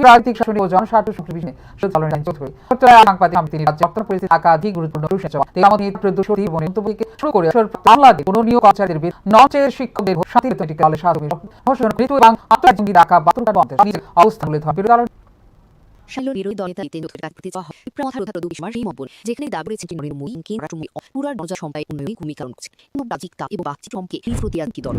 রাজনৈতিক শাসন ও জনস্বার্থ সংশ্লিষ্ট তিনি রাজ্যের পরিস্থিতি একাধিক গুরুত্বপূর্ণ শুরু করে বাংলাদেশ কোন নিয়োগ কর্মচারীদের নচের শিক্ষকদের শান্তির মৃত্যু এবং আত্মজঙ্গি ডাকা বাতুলতার অবস্থান তুলে ধরে বিরোধী দলের যেখানে দাবি রয়েছে পুরার নজর সম্পায় উন্নয়নে ভূমিকা রাখছে বাজিকতা এবং বাকচিত্রমকে প্রতিয়াদী দল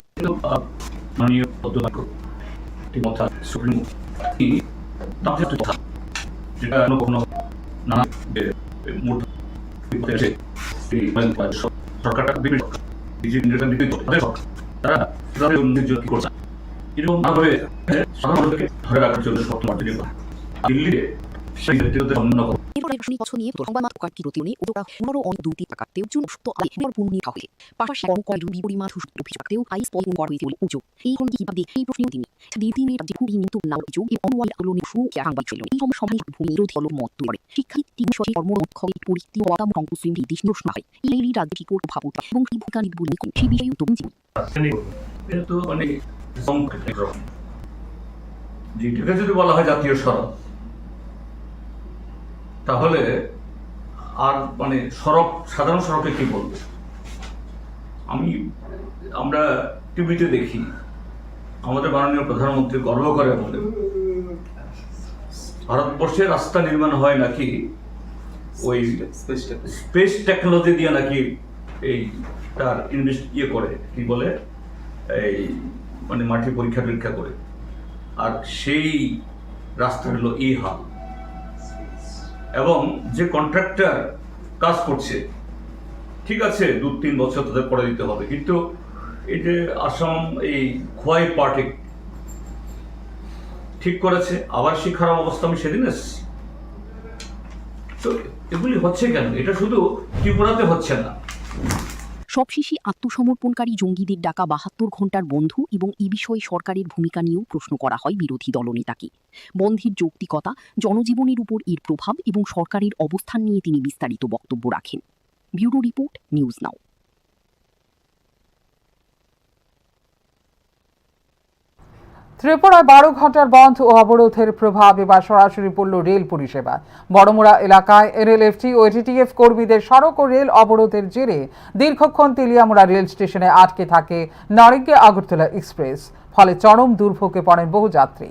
যদি বলা হয় জাতীয় সড়ক তাহলে আর মানে সড়ক সাধারণ সড়কে কি বলবো আমরা টিভিতে দেখি আমাদের মাননীয় প্রধানমন্ত্রী গর্ব করে বলে ভারতবর্ষের রাস্তা নির্মাণ হয় নাকি ওই স্পেস টেকনোলজি দিয়ে নাকি এই তার করে কি বলে এই মানে মাটি পরীক্ষা করে আর সেই রাস্তা হলো এই হাল এবং যে কন্ট্রাক্টর কাজ করছে ঠিক আছে 2-3 বছর তাদের পরে দিতে হবে কিন্তু এই যে আসাম এই খোয়াই পার্টি ঠিক করেছে আবার সেই খারাপ অবস্থা আমি সেদিন এসেছি তো এগুলি হচ্ছে কেন এটা শুধু ত্রিপুরাতে হচ্ছে না সবশেষে আত্মসমর্পণকারী জঙ্গিদের ডাকা ৭২ ঘণ্টার বন্ধ এবং এ বিষয়ে সরকারের ভূমিকা নিয়েও প্রশ্ন করা হয় বিরোধী দলনেতাকে বন্ধের যৌক্তিকতা জনজীবনের উপর এর প্রভাব এবং সরকারের অবস্থান নিয়ে তিনি বিস্তারিত বক্তব্য রাখেন ব্যুরো রিপোর্ট নিউজ নাও ত্রিপুরায় 12 ঘণ্টার বন্ধ ও অবরোধের প্রভাব এবার সরাসরি পড়ল রেল পরিষেবা বড়মুড়া এলাকায় এনএলএফটি ও এটিটিএফ কর্মীদের সড়ক ও রেল অবরোধের জেরে দীর্ঘক্ষণ তেলিয়ামুড়া রেল স্টেশনে আটকে থাকে নারিঙ্গে আগরতলা এক্সপ্রেস ফলে চরম দুর্ভোগে পড়েন বহু যাত্রী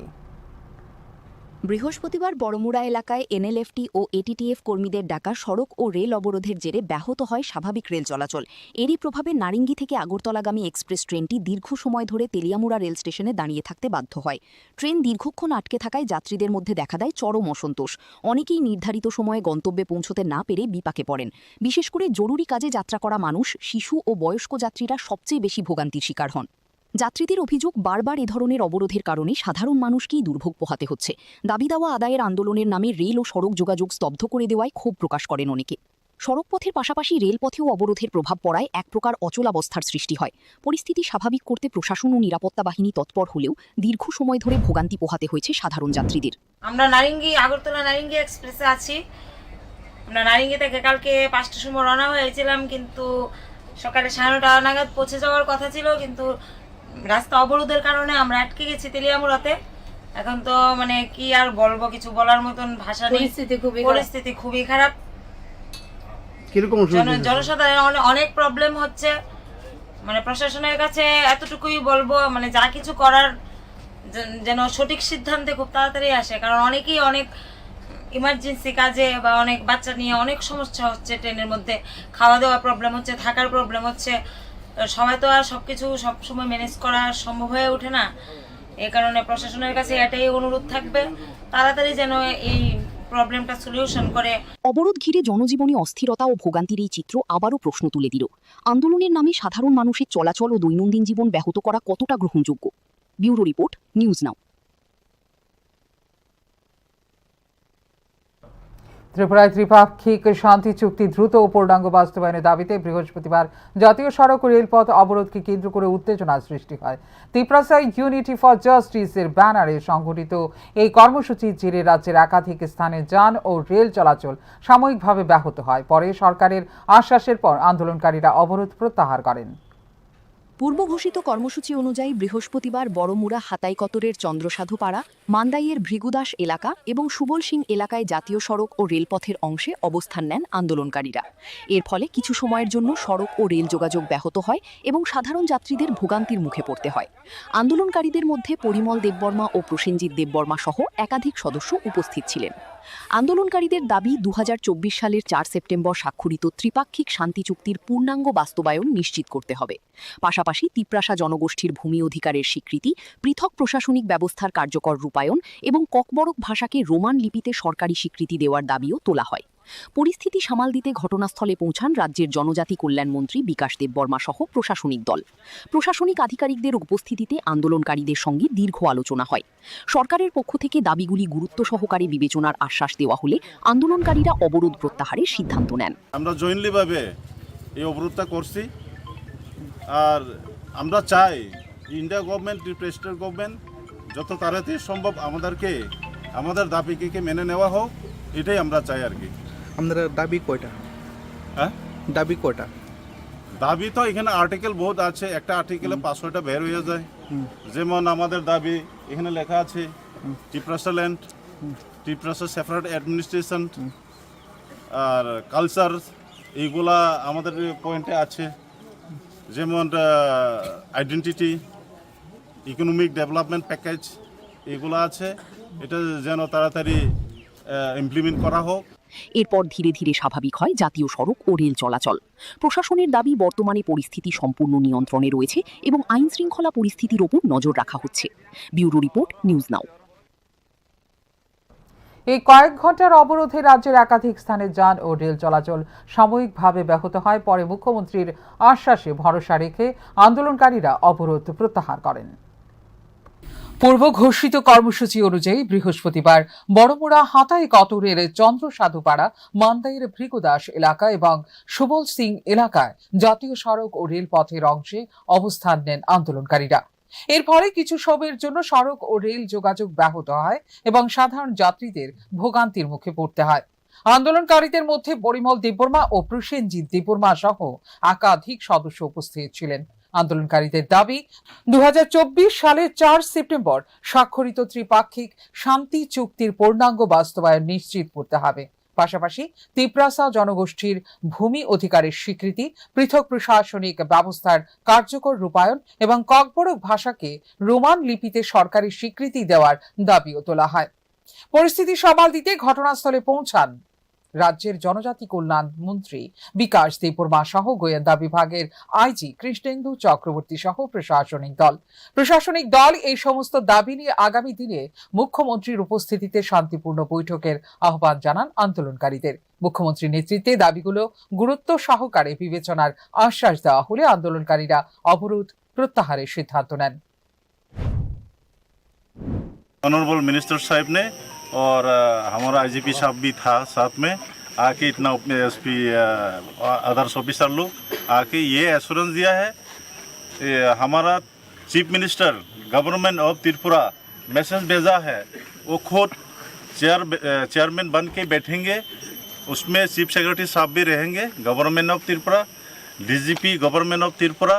বৃহস্পতিবার বড়মুড়া এলাকায় এনএলএফটি ও এটিটিএফ কর্মীদের ডাকা সড়ক ও রেল অবরোধের জেরে ব্যাহত হয় স্বাভাবিক রেল চলাচল এরই প্রভাবে নারিঙ্গি থেকে আগরতলাগামী এক্সপ্রেস ট্রেনটি দীর্ঘ সময় ধরে তেলিয়ামুড়া রেল স্টেশনে দাঁড়িয়ে থাকতে বাধ্য হয় ট্রেন দীর্ঘক্ষণ আটকে থাকায় যাত্রীদের মধ্যে দেখা দেয় চরম অসন্তোষ অনেকেই নির্ধারিত সময়ে গন্তব্যে পৌঁছতে না পেরে বিপাকে পড়েন বিশেষ করে জরুরি কাজে যাত্রা করা মানুষ শিশু ও বয়স্ক যাত্রীরা সবচেয়ে বেশি ভোগান্তির শিকার হন যাত্রীদের অভিযোগ বারবার এ ধরনের অবরোধের কারণে সাধারণ মানুষকেই দুর্ভোগ পোহাতে হচ্ছে দাবি দেওয়া আদায়ের আন্দোলনের নামে রেল ও সড়ক যোগাযোগ স্তব্ধ করে দেওয়ায় ক্ষোভ প্রকাশ করেন অনেকে সড়কপথের পাশাপাশি রেলপথেও অবরোধের প্রভাব পড়ায় এক প্রকার অচলাবস্থার সৃষ্টি হয় পরিস্থিতি স্বাভাবিক করতে প্রশাসন ও নিরাপত্তা বাহিনী তৎপর হলেও দীর্ঘ সময় ধরে ভোগান্তি পোহাতে হয়েছে সাধারণ যাত্রীদের আমরা আগরতলা নারিঙ্গি এক্সপ্রেসে আছি আমরা নারিঙ্গি থেকে কালকে 5টার সময় রওনা হয়েছিলাম কিন্তু সকালে 9:30 নাগাদ পৌঁছে যাওয়ার কথা ছিল কিন্তু রাস্তা অবরোধের কারণে আমরা আটকে গেছি তেলিয়ামুড়াতে এখন তো মানে কি আর বলবো কিছু বলার মতন ভাষা নেই পরিস্থিতি খুবই খারাপ জনসাধারণ অনেক প্রবলেম হচ্ছে মানে প্রশাসনের কাছে এতটুকুই বলবো মানে যা কিছু করার যেন সঠিক সিদ্ধান্তে খুব তাড়াতাড়ি আসে কারণ অনেকেই অনেক ইমার্জেন্সি কাজে বা অনেক বাচ্চা নিয়ে অনেক সমস্যা হচ্ছে ট্রেনের মধ্যে খাওয়া দাওয়া প্রবলেম হচ্ছে থাকার প্রবলেম হচ্ছে সবাই তো আর সবকিছু সবসময় ম্যানেজ করা সম্ভব হয়ে ওঠে না এই কারণে প্রশাসনের কাছে এটাই অনুরোধ থাকবে তাড়াতাড়ি যেন এই প্রবলেমটা সলিউশন করে অবরোধ ঘিরে জনজীবনে অস্থিরতা ও ভোগান্তির এই চিত্র আবারও প্রশ্ন তুলে দিল আন্দোলনের নামে সাধারণ মানুষের চলাচল ও দৈনন্দিন জীবন ব্যাহত করা কতটা গ্রহণযোগ্য ব্যুরো রিপোর্ট নিউজ নাও ত্রিপুরায় ত্রিপাক্ষিক শান্তি চুক্তি দ্রুত ও পূর্ণাঙ্গ বাস্তবায়নের দাবিতে বৃহস্পতিবার জাতীয় সড়ক ও রেলপথ অবরোধকে কেন্দ্র করে উত্তেজনার সৃষ্টি হয় ত্রিপুরায় ইউনিটি ফর জাস্টিসের ব্যানারে সংগঠিত এই কর্মসূচির জেরে রাজ্যের একাধিক স্থানে যান ও রেল চলাচল সাময়িকভাবে ব্যাহত হয় পরে সরকারের আশ্বাসের পর আন্দোলনকারীরা অবরোধ প্রত্যাহার করেন পূর্ব ঘোষিত কর্মসূচি অনুযায়ী বৃহস্পতিবার বড়মুড়া হাতাইকতরের চন্দ্রসাধুপাড়া, মান্দাইয়ের ভৃগুদাস এলাকা এবং সুবল সিং এলাকায় জাতীয় সড়ক ও রেলপথের অংশে অবস্থান নেন আন্দোলনকারীরা। এর ফলে কিছু সময়ের জন্য সড়ক ও রেল যোগাযোগ ব্যাহত হয় এবং সাধারণ যাত্রীদের ভোগান্তির মুখে পড়তে হয়। আন্দোলনকারীদের মধ্যে পরিমল দেববর্মা ও প্রসেনজিৎ দেববর্মা সহ একাধিক সদস্য উপস্থিত ছিলেন। আন্দোলনকারীদের দাবি ২০২৪ সালের ৪ সেপ্টেম্বর স্বাক্ষরিত ত্রিপাক্ষিক শান্তি চুক্তির পূর্ণাঙ্গ বাস্তবায়ন নিশ্চিত করতে হবে। পাশাপাশি তিপ্রাসা জনগোষ্ঠীর ভূমি অধিকারের স্বীকৃতি, পৃথক প্রশাসনিক ব্যবস্থার কার্যকর রূপায়ণ এবং ককবরক ভাষাকে রোমান লিপিতে সরকারি স্বীকৃতি দেওয়ার দাবিও তোলা হয়। পরিস্থিতি সামাল দিতে ঘটনাস্থলে পৌঁছান রাজ্যের জনজাতি কল্যাণমন্ত্রী বিকাশ দেববর্মা সহ প্রশাসনিক দল। প্রশাসনিক আধিকারিকদের উপস্থিতিতে আন্দোলনকারীদের সঙ্গে দীর্ঘ আলোচনা হয়। সরকারের পক্ষ থেকে দাবিগুলি গুরুত্ব সহকারে বিবেচনার আশ্বাস দেওয়া হলে আন্দোলনকারীরা অবরোধ প্রত্যাহারের সিদ্ধান্ত নেন। আমরা জয়েন্টলিভাবে এই অবরোধটা করছি, আর আমরা চাই ইন্ডিয়া গভর্নমেন্ট, প্রেসিডেন্ট গভর্নমেন্ট যত তাড়াতাড়ি সম্ভব আমাদের দাবিকে মেনে নেওয়া হোক, এটাই আমরা চাই আর কি। আপনারা দাবি কয়টা? হ্যাঁ, দাবি কয়টা? দাবি তো এখানে আর্টিকেল বহুত আছে, একটা আর্টিকেলে 500টা বের হয়ে যায়। যেমন আমাদের দাবি এখানে লেখা আছে ত্রিপ্রাসা ল্যান্ড, ত্রিপ্রাসা সেপারেট অ্যাডমিনিস্ট্রেশন আর কালচার, এইগুলা আমাদের পয়েন্টে আছে। যেমন আইডেন্টিটি, ইকোনমিক ডেভেলপমেন্ট প্যাকেজ, এগুলো আছে। এটা যেন তাড়াতাড়ি ইমপ্লিমেন্ট করা হোক। এরপর ধীরে ধীরে স্বাভাবিক হয় জাতীয় সড়ক ও রেল চলাচল। প্রশাসনের দাবি বর্তমানে পরিস্থিতি সম্পূর্ণ নিয়ন্ত্রণে রয়েছে এবং আইন শৃঙ্খলা পরিস্থিতির ওপর নজর রাখা হচ্ছে। ব্যুরো রিপোর্ট, নিউজ নাও। এই কয়েক ঘন্টার অবরোধে রাজ্যের একাধিক স্থানে যান ও রেল চলাচল সাময়িকভাবে ব্যাহত হয়। পরে মুখ্যমন্ত্রীর আশ্বাসে ভরসা রেখে আন্দোলনকারীরা অবরোধ প্রত্যাহার করেন। পূর্ব ঘোষিত কর্মসূচি অনুযায়ী বৃহস্পতিবার বড়মুড়া হাতাইকতরের চন্দ্রসাধুপাড়া, মান্দাইয়ের ভৃগুদাস এলাকা এবং সুবল সিং এলাকায় জাতীয় সড়ক ও রেলপথের অংশে অবস্থান নেন আন্দোলনকারীরা। এর ফলে কিছু সময়ের জন্য সড়ক ও রেল যোগাযোগ ব্যাহত হয় এবং সাধারণ যাত্রীদের ভোগান্তির মুখে পড়তে হয়। আন্দোলনকারীদের মধ্যে পরিমল দেববর্মা ও প্রসেনজিৎ দেববর্মা সহ একাধিক সদস্য উপস্থিত ছিলেন। আন্দোলনকারীদের দাবি ২০২৪ সালের ৪ সেপ্টেম্বর স্বাক্ষরিত ত্রিপাক্ষিক শান্তি চুক্তির পূর্ণাঙ্গ বাস্তবায়ন নিশ্চিত করতে হবে। পাশাপাশি তিপ্রাসা জনগোষ্ঠীর ভূমি অধিকারের স্বীকৃতি, পৃথক প্রশাসনিক ব্যবস্থার কার্যকর রূপায়ণ এবং ককবরক ভাষাকে রোমান লিপিতে সরকারি স্বীকৃতি দেওয়ার দাবিও তোলা হয়। পরিস্থিতি সামাল দিতে ঘটনাস্থলে পৌঁছান রাজ্যের জনজাতি কল্যাণ মন্ত্রী বিকাশ দেববর্মা সহ গোয়েন্দা বিভাগের আইজি কৃষ্ণেন্দু চক্রবর্তী সহ প্রশাসনিক দল এই সমস্ত দাবি নিয়ে আগামী দিনে মুখ্যমন্ত্রীর উপস্থিতিতে শান্তিপূর্ণ বৈঠকের আহ্বান জানান আন্দোলনকারীদের। মুখ্যমন্ত্রীর নেতৃত্বে দাবিগুলো গুরুত্ব সহকারে বিবেচনার আশ্বাস দেওয়া হলে আন্দোলনকারীরা অবরোধ প্রত্যাহারের সিদ্ধান্ত নেন। ऑनरेबल मिनिस्टर साहब ने और हमारा आईजीपी साहब भी था साथ में, आके इतना एसपी अदर्स ऑफिसर लोग आके ये एश्योरेंस दिया है। हमारा chief minister government of Tripura message भेजा है, वो खुद चेयरमैन बन के बैठेंगे, उसमें चीफ सेक्रेटरी साहब भी रहेंगे government of Tripura, DGP government of Tripura,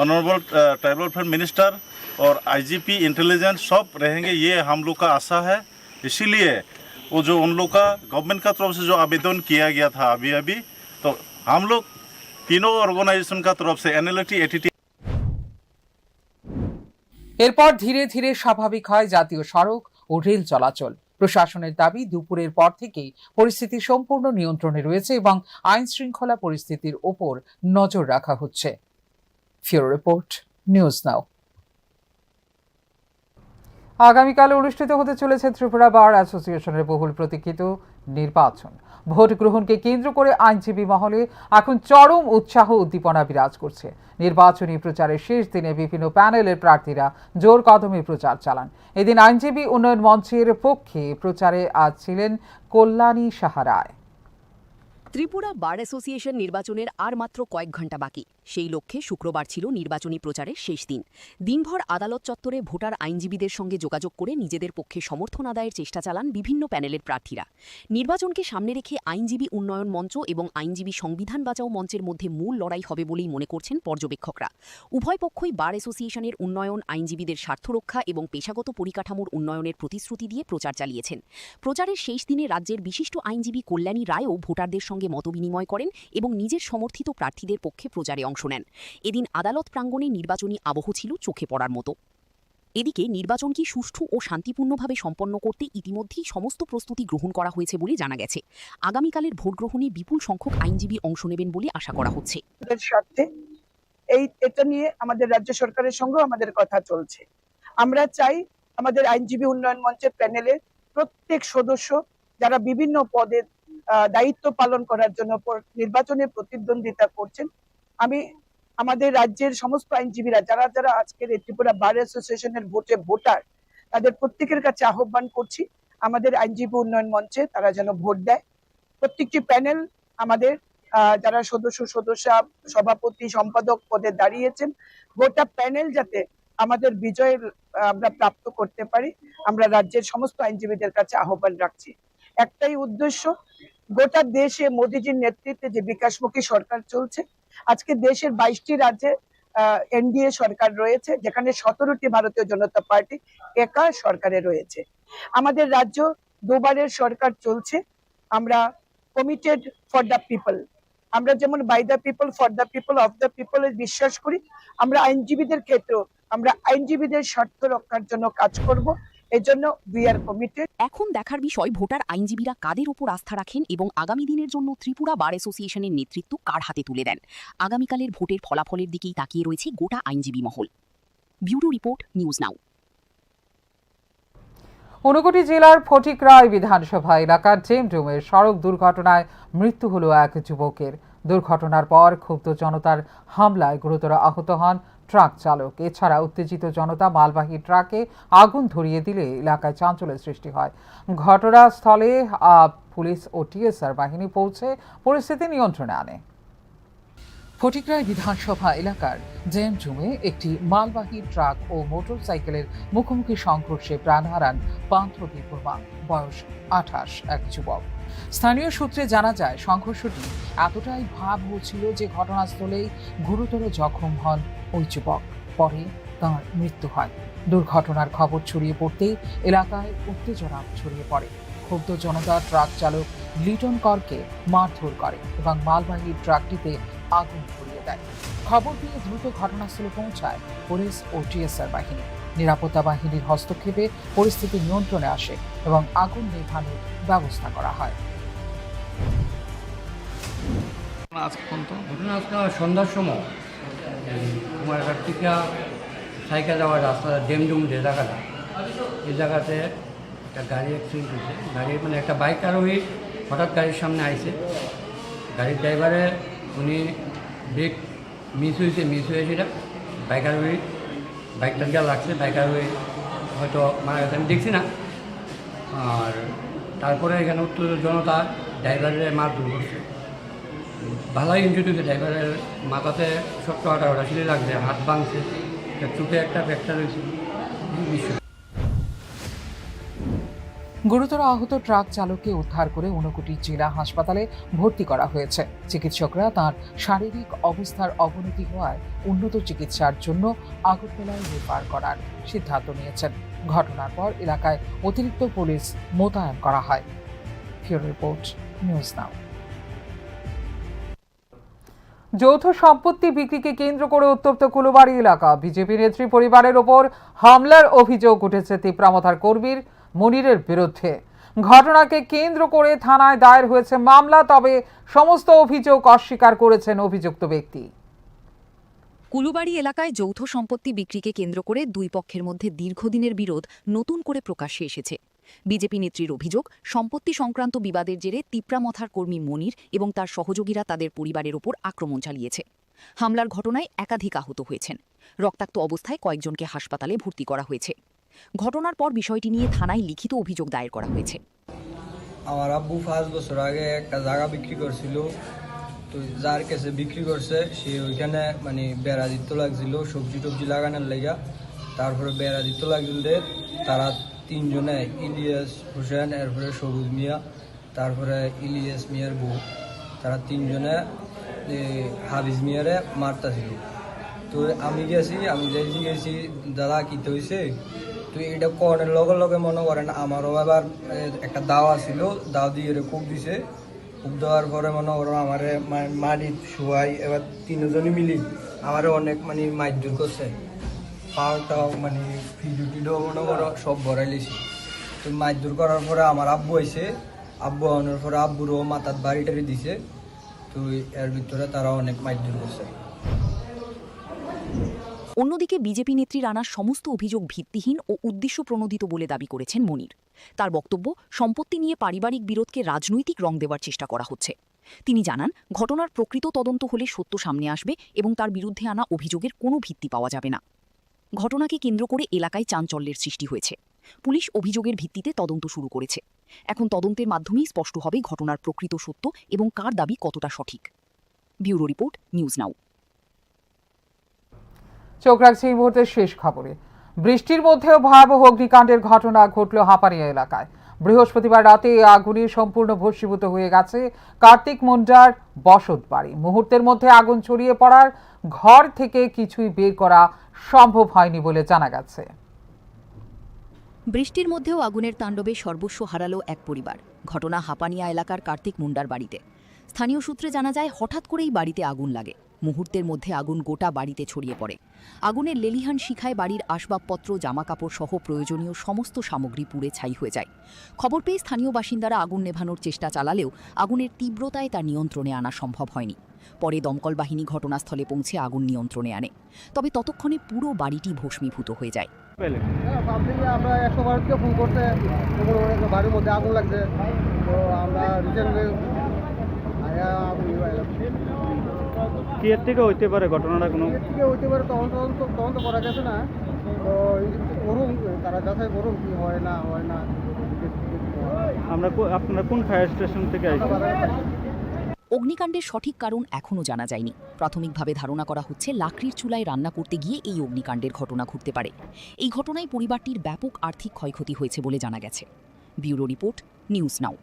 honourable tribal welfare minister और आईजीपी इंटेलिजेंस सब रहेंगे। ये हम लोग का आशा है। इसीलिए वो जो उन लोग का गवर्नमेंट का तरफ से जो आवेदन किया गया था अभी तो हम लोग तीनों ऑर्गेनाइजेशन का तरफ से एनएलटी एटीटी। এরপর ধীরে ধীরে স্বাভাবিক হয় জাতীয় সড়ক ও রেল চলাচল। প্রশাসনের দাবি দুপুরের পর থেকেই পরিস্থিতি সম্পূর্ণ নিয়ন্ত্রণে রয়েছে এবং আইন শৃঙ্খলা পরিস্থিতির ওপর নজর রাখা হচ্ছে। ফিউরো রিপোর্ট, নিউজ নাও। আগামীকাল অনুষ্ঠিত হতে চলেছে ত্রিপুরা বার অ্যাসোসিয়েশনের বহুল প্রতীক্ষিত নির্বাচন। ভোট গ্রহণকে কেন্দ্র করে আইনজীবী মহলে এখন চরম উৎসাহ উদ্দীপনা বিরাজ করছে। নির্বাচনী প্রচারের শেষ দিনে বিভিন্ন প্যানেলের প্রার্থীরা জোর কদমে প্রচার চালান। এদিন আইনজীবী উন্নয়ন মঞ্চের পক্ষে প্রচারে আজ ছিলেন কল্যাণী সাহা রায়। ত্রিপুরা বার অ্যাসোসিয়েশন নির্বাচনের আর মাত্র কয়েক ঘণ্টা বাকি। সেই লক্ষ্যে শুক্রবার ছিল নির্বাচনী প্রচারের শেষ দিন। দিনভর আদালত চত্বরে ভোটার আইনজীবীদের সঙ্গে যোগাযোগ করে নিজেদের পক্ষে সমর্থন আদায়ের চেষ্টা চালান বিভিন্ন প্যানেলের প্রার্থীরা। নির্বাচনকে সামনে রেখে আইনজীবী উন্নয়ন মঞ্চ এবং আইনজীবী সংবিধান বাঁচাও মঞ্চের মধ্যে মূল লড়াই হবে বলেই মনে করছেন পর্যবেক্ষকরা। উভয় পক্ষই বার অ্যাসোসিয়েশনের উন্নয়ন, আইনজীবীদের স্বার্থ রক্ষা এবং পেশাগত পরিকাঠামোর উন্নয়নের প্রতিশ্রুতি দিয়ে প্রচার চালিয়েছেন। প্রচারের শেষ দিনে রাজ্যের বিশিষ্ট আইনজীবী কল্যাণী রায়ও ভোটারদের সঙ্গে মতবিনিময় করেন এবং নিজের সমর্থিত প্রার্থীদের পক্ষে প্রচারে অংশ নেন। এদিন আদালত প্রাঙ্গণে নির্বাচনী আবহ ছিল চোখে পড়ার মতো। এদিকে নির্বাচনকে সুষ্ঠু ও শান্তিপূর্ণভাবে সম্পন্ন করতে ইতিমধ্যেই সমস্ত প্রস্তুতি গ্রহণ করা হয়েছে বলে জানা গেছে। আগামীকালের ভোট গ্রহণে বিপুল সংখ্যক আইনজীবী অংশ নেবেন বলে আশা করা হচ্ছে। এটা নিয়ে আমাদের রাজ্য সরকারের সঙ্গে আমাদের কথা চলছে। আমরা চাই আমাদের আইনজীবী উন্নয়ন মঞ্চের প্যানেলে প্রত্যেক সদস্য যারা বিভিন্ন পদে দায়িত্ব পালন করার জন্য নির্বাচনে প্রতিদ্বন্দ্বিতা করছেন, আমি আমাদের রাজ্যের সমস্ত আইনজীবীরা যারা যারা আজকের ত্রিপুরা বার অ্যাসোসিয়েশনের ভোটার, তাদের প্রত্যেকের কাছে আহ্বান করছি আমাদের আইনজীবী উন্নয়ন মঞ্চে তারা যেন ভোট দেয়। প্রত্যেকটি প্যানেল আমাদের যারা সদস্য, সভাপতি, সম্পাদক পদে দাঁড়িয়েছেন, গোটা প্যানেল যাতে আমাদের বিজয় আমরা প্রাপ্ত করতে পারি, আমরা রাজ্যের সমস্ত আইনজীবীদের কাছে আহ্বান রাখছি। একটাই উদ্দেশ্য, গোটা দেশে মোদিজির নেতৃত্বে যে বিকাশমুখী সরকার চলছে, আজকে দেশের 22টি রাজ্যে এনডিএ সরকার রয়েছে, যেখানে 17টি ভারতীয় জনতা পার্টি একা সরকারে রয়েছে। আমাদের রাজ্য দুবারের সরকার চলছে। আমরা কমিটেড ফর দ্য পিপল, আমরা যেমন by the people, for the people, of the people বিশ্বাস করি, আমরা আইনজীবীদের ক্ষেত্রেও আমরা আইনজীবীদের স্বার্থ রক্ষার জন্য কাজ করব। এজন্য উই আর কমিটেড। এখন দেখার বিষয় ভোটার আইনজীবীরা কাদের উপর আস্থা রাখেন এবং আগামী দিনের জন্য ত্রিপুরা বার অ্যাসোসিয়েশনের নেতৃত্ব কার হাতে তুলে দেন। আগামীকালের ভোটের ফলাফলের দিকেই তাকিয়ে রয়েছে গোটা আইনজীবী মহল। ব্যুরো রিপোর্ট, নিউজ নাও। ঊনকোটি জেলার ফটিকরায় বিধানসভা এলাকার জেমডুমের সড়ক দুর্ঘটনায় মৃত্যু হল এক যুবকের। দুর্ঘটনার পর ক্ষুব্ধ জনতার হামলায় গুরুতর আহত হন ট্রাক চালক। এছাড়া উত্তেজিত জনতা মালবাহী ট্রাকে আগুন ধরিয়ে দিলে এলাকায় চাঞ্চল্যের সৃষ্টি হয়। ঘটনাস্থলে পুলিশ ও টিএসআর বাহিনী পৌঁছে পরিস্থিতি নিয়ন্ত্রণে আনে। ফটিকরায় বিধানসভা এলাকার জেমজুমে একটি মালবাহী ট্রাক ও মোটরসাইকেলের মুখোমুখি সংঘর্ষে প্রাণ হারান পান্থ বিপর্মা, বয়স 28, এক যুবক। স্থানীয় সূত্রে জানা যায়, সংঘর্ষটি এতটাই ভয়াবহ ছিল যে ঘটনাস্থলেই গুরুতর জখম হন ওই যুবক। পরে তাঁর মৃত্যু হয়। দুর্ঘটনার খবর ছড়িয়ে পড়তেই এলাকায় উত্তেজনা ছড়িয়ে পড়ে। ক্ষুব্ধ জনতা ট্রাক চালক লিটন করকে মারধর করে এবং মালবাহী ট্রাকটিতে আগুন ধরিয়ে দেয়। খবর পেয়ে দ্রুত ঘটনাস্থলে পৌঁছায় পুলিশ ও টিএসআর বাহিনী। নিরাপত্তা বাহিনীর হস্তক্ষেপে পরিস্থিতি নিয়ন্ত্রণে আসে এবং আগুন নেভানোর ব্যবস্থা করা হয়। ঘটনা আজকে সন্ধ্যার সময় কুমারঘাট থেকে সাইকেল যাওয়ার রাস্তা ডেমডুম যে জায়গাটা, এই জায়গাতে একটা গাড়ি অ্যাক্সিডেন্ট হয়েছে। গাড়ির একটা বাইক আরোহী হঠাৎ গাড়ির সামনে আইছে। গাড়ির ড্রাইভারে উনি ব্রেক মিস হয়ে সেটা বাইক আরোহী বাইকটা গিয়ে লাগছে। বাইক আরোহী হয়তো মারা গেছে, আমি দেখছি না। আর তারপরে এখানে উত্তর জনতা ড্রাইভারের মারধর করছে। ভালোই ইনজুরি হয়েছে, ড্রাইভারের মাথাতে শক্ত ওটা সিলে লাগছে, হাত ভাঙছে, চোখে একটা ফ্র্যাকচার হয়েছে। গুরুতর আহত ট্রাক চালককে উদ্ধার করে ঊনকোটি জেলা হাসপাতালে ভর্তি করা হয়েছে। চিকিৎসকরা তাঁর শারীরিক অবস্থার অবনতি হওয়ায় উন্নত চিকিৎসার জন্য আগরতলায় রেফার করার সিদ্ধান্ত নিয়েছেন। ঘটনার পর এলাকায় অতিরিক্ত পুলিশ মোতায়েন করা হয়। ব্যুরো রিপোর্ট, নিউজ নাও। যৌথ সম্পত্তি বিক্রিকে কেন্দ্র করে উত্তপ্ত কুলবাড়ি এলাকা। বিজেপি নেত্রী পরিবারের ওপর হামলার অভিযোগ উঠেছে তিপ্রামথার কর্মীর মনিরের বিরুদ্ধে। ঘটনাকে কেন্দ্র করে থানায় দায়ের হয়েছে মামলা, তবে সমস্ত অভিযোগ অস্বীকার করেছেন অভিযুক্ত ব্যক্তি। কুলুবাড়ি এলাকায় যৌথ সম্পত্তি বিক্রিকে কেন্দ্র করে দুই পক্ষের মধ্যে দীর্ঘদিনের বিরোধ নতুন করে প্রকাশ্যে এসেছে। বিজেপি নেত্রীর অভিযোগ, সম্পত্তি সংক্রান্ত বিবাদের জেরে তিপ্রামথার কর্মী মনির এবং তার সহযোগীরা তাদের পরিবারের ওপর আক্রমণ চালিয়েছে। হামলার ঘটনায় একাধিক আহত হয়েছেন। রক্তাক্ত অবস্থায় কয়েকজনকে হাসপাতালে ভর্তি করা হয়েছে। ঘটনার পর বিষয়টি নিয়ে থানায় লিখিত অভিযোগ দায়ের করা হয়েছে। আমার আব্বু 5 বছর আগে একটা জায়গা বিক্রি করছিল, তো যার কাছে বিক্রি করছে সে ওইখানে মানে বেড়া দিতে লাগছিল সবজি টবজি লাগানোর লেগা। তারপরে বেড়া দিতে লাগছিল, তারা তিনজনে ইলিয়াস হোসেন, এরপরে সবুজ মিয়া, তারপরে ইলিয়াস মিয়ার বউ, তারা তিনজনে হাফিজ মিয়ারে মারতাছিল। তো আমি গেছি দাদা কীতে হয়েছে, তো এটা করার লগে লগে মনে করেন আমারও আবার একটা দাওয়া ছিল, দাও দিয়ে খুব দিছে। খুব দেওয়ার পরে মনে করো আমারে মাটির শোয়াই, এবার তিনজনই মিলি আমারে অনেক মানে মারধর করছে, পাওটাও মানে ফিডু টিডো মনে করো সব ভরাই লিছি। তো মারধর করার পরে আমার আব্বু আইছে, আব্বু আনার পরে আব্বুরও মাথার বাড়ি টাড়ি দিছে। তো এর ভিতরে তারা অনেক মারধর করছে। অন্যদিকে বিজেপি নেত্রীর আনা সমস্ত অভিযোগ ভিত্তিহীন ও উদ্দেশ্য প্রণোদিত বলে দাবি করেছেন মনির। তার বক্তব্য, সম্পত্তি নিয়ে পারিবারিক বিরোধকে রাজনৈতিক রং দেওয়ার চেষ্টা করা হচ্ছে। তিনি জানান, ঘটনার প্রকৃত তদন্ত হলে সত্য সামনে আসবে এবং তার বিরুদ্ধে আনা অভিযোগের কোনো ভিত্তি পাওয়া যাবে না। ঘটনাকে কেন্দ্র করে এলাকায় চাঞ্চল্যের সৃষ্টি হয়েছে। পুলিশ অভিযোগের ভিত্তিতে তদন্ত শুরু করেছে। এখন তদন্তের মাধ্যমেই স্পষ্ট হবে ঘটনার প্রকৃত সত্য এবং কার দাবি কতটা সঠিক। ব্যুরো রিপোর্ট, নিউজ নাও। চোখ রাখছে এই মুহূর্তের শেষ খবরে। বৃষ্টির মধ্যেও ভয়াবহ অগ্নিকাণ্ডের ঘটনা ঘটল হাপানিয়া এলাকায়। বৃহস্পতিবার রাতে আগুনে সম্পূর্ণ ভস্মীভূত হয়ে গেছে কার্তিক মুন্ডার বসত বাড়ি। মুহূর্তের মধ্যে আগুন ছড়িয়ে পড়ার ঘর থেকে কিছুই বের করা সম্ভব হয়নি বলে জানা গেছে। বৃষ্টির মধ্যেও আগুনের তাণ্ডবে সর্বস্ব হারালো এক পরিবার। ঘটনা হাপানিয়া এলাকার কার্তিক মুন্ডার বাড়িতে। স্থানীয় সূত্রে জানা যায়, হঠাৎ করেই বাড়িতে আগুন লাগে। মুহূর্তের মধ্যে আগুন গোটা বাড়িতে ছড়িয়ে পড়ে। আগুনের লেলিহান শিখায় বাড়ির আসবাবপত্র, জামাকাপড় সহ প্রয়োজনীয় সমস্ত সামগ্রী পুড়ে ছাই হয়ে যায়। খবর পেয়ে স্থানীয় বাসিন্দারা আগুন নেভানোর চেষ্টা চালালেও আগুনের তীব্রতায় তা নিয়ন্ত্রণে আনা সম্ভব হয়নি। পরে দমকল বাহিনী ঘটনাস্থলে পৌঁছে আগুন নিয়ন্ত্রণে আনে। তবে ততক্ষণে পুরো বাড়িটি ভস্মীভূত হয়ে যায়। আমরা 112 থেকে ফোন করতে বাড়ির মধ্যে আগুন লাগছে, তো আমরা রিসেন্টলি কি এর থেকে হইতে পারে ঘটনাটা? কোনো থেকে হইতে পারে, তদন্ত করা গেছে না, তো করুন তারা যাচাই করুন কি হয় না হয় না। আপনারা কোন ফায়ার স্টেশন থেকে আসছেন? অগ্নিকাণ্ডের সঠিক কারণ এখনও জানা যায়নি। প্রাথমিকভাবে ধারণা করা হচ্ছে লাকড়ির চুলায় রান্না করতে গিয়ে এই অগ্নিকাণ্ডের ঘটনা ঘটতে পারে। এই ঘটনায় পরিবারটির ব্যাপক আর্থিক ক্ষয়ক্ষতি হয়েছে বলে জানা গেছে। ব্যুরো রিপোর্ট, নিউজ নাও।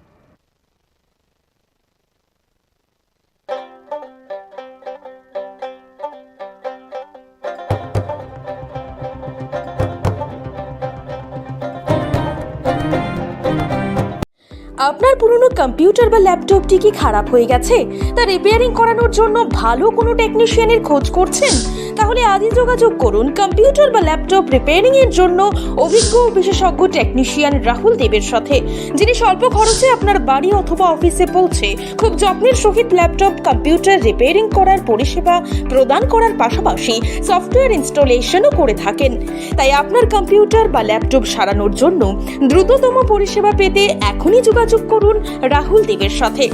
আপনার পুরনো কম্পিউটার বা ল্যাপটপটি কি খারাপ হয়ে গেছে? তা রিপেয়ারিং করানোর জন্য ভালো কোনো টেকনিশিয়ানের খোঁজ করছেন? তাহলে আজই যোগাযোগ করুন কম্পিউটার বা ল্যাপটপ রিপেয়ারিং এর জন্য অভিজ্ঞ বিশেষজ্ঞ টেকনিশিয়ান রাহুল দেবের সাথে, যিনি স্বল্প খরচে আপনার বাড়ি অথবা অফিসে পৌঁছে খুব যত্নের সহিত ল্যাপটপ কম্পিউটার রিপেয়ারিং করার পরিষেবা প্রদান করার পাশাপাশি সফটওয়্যার ইনস্টলেশনও করে থাকেন। তাই আপনার কম্পিউটার বা ল্যাপটপ সারানোর জন্য দ্রুততম পরিষেবা পেতে এখনই যোগাযোগ করুন রাহুল দেবের সাথে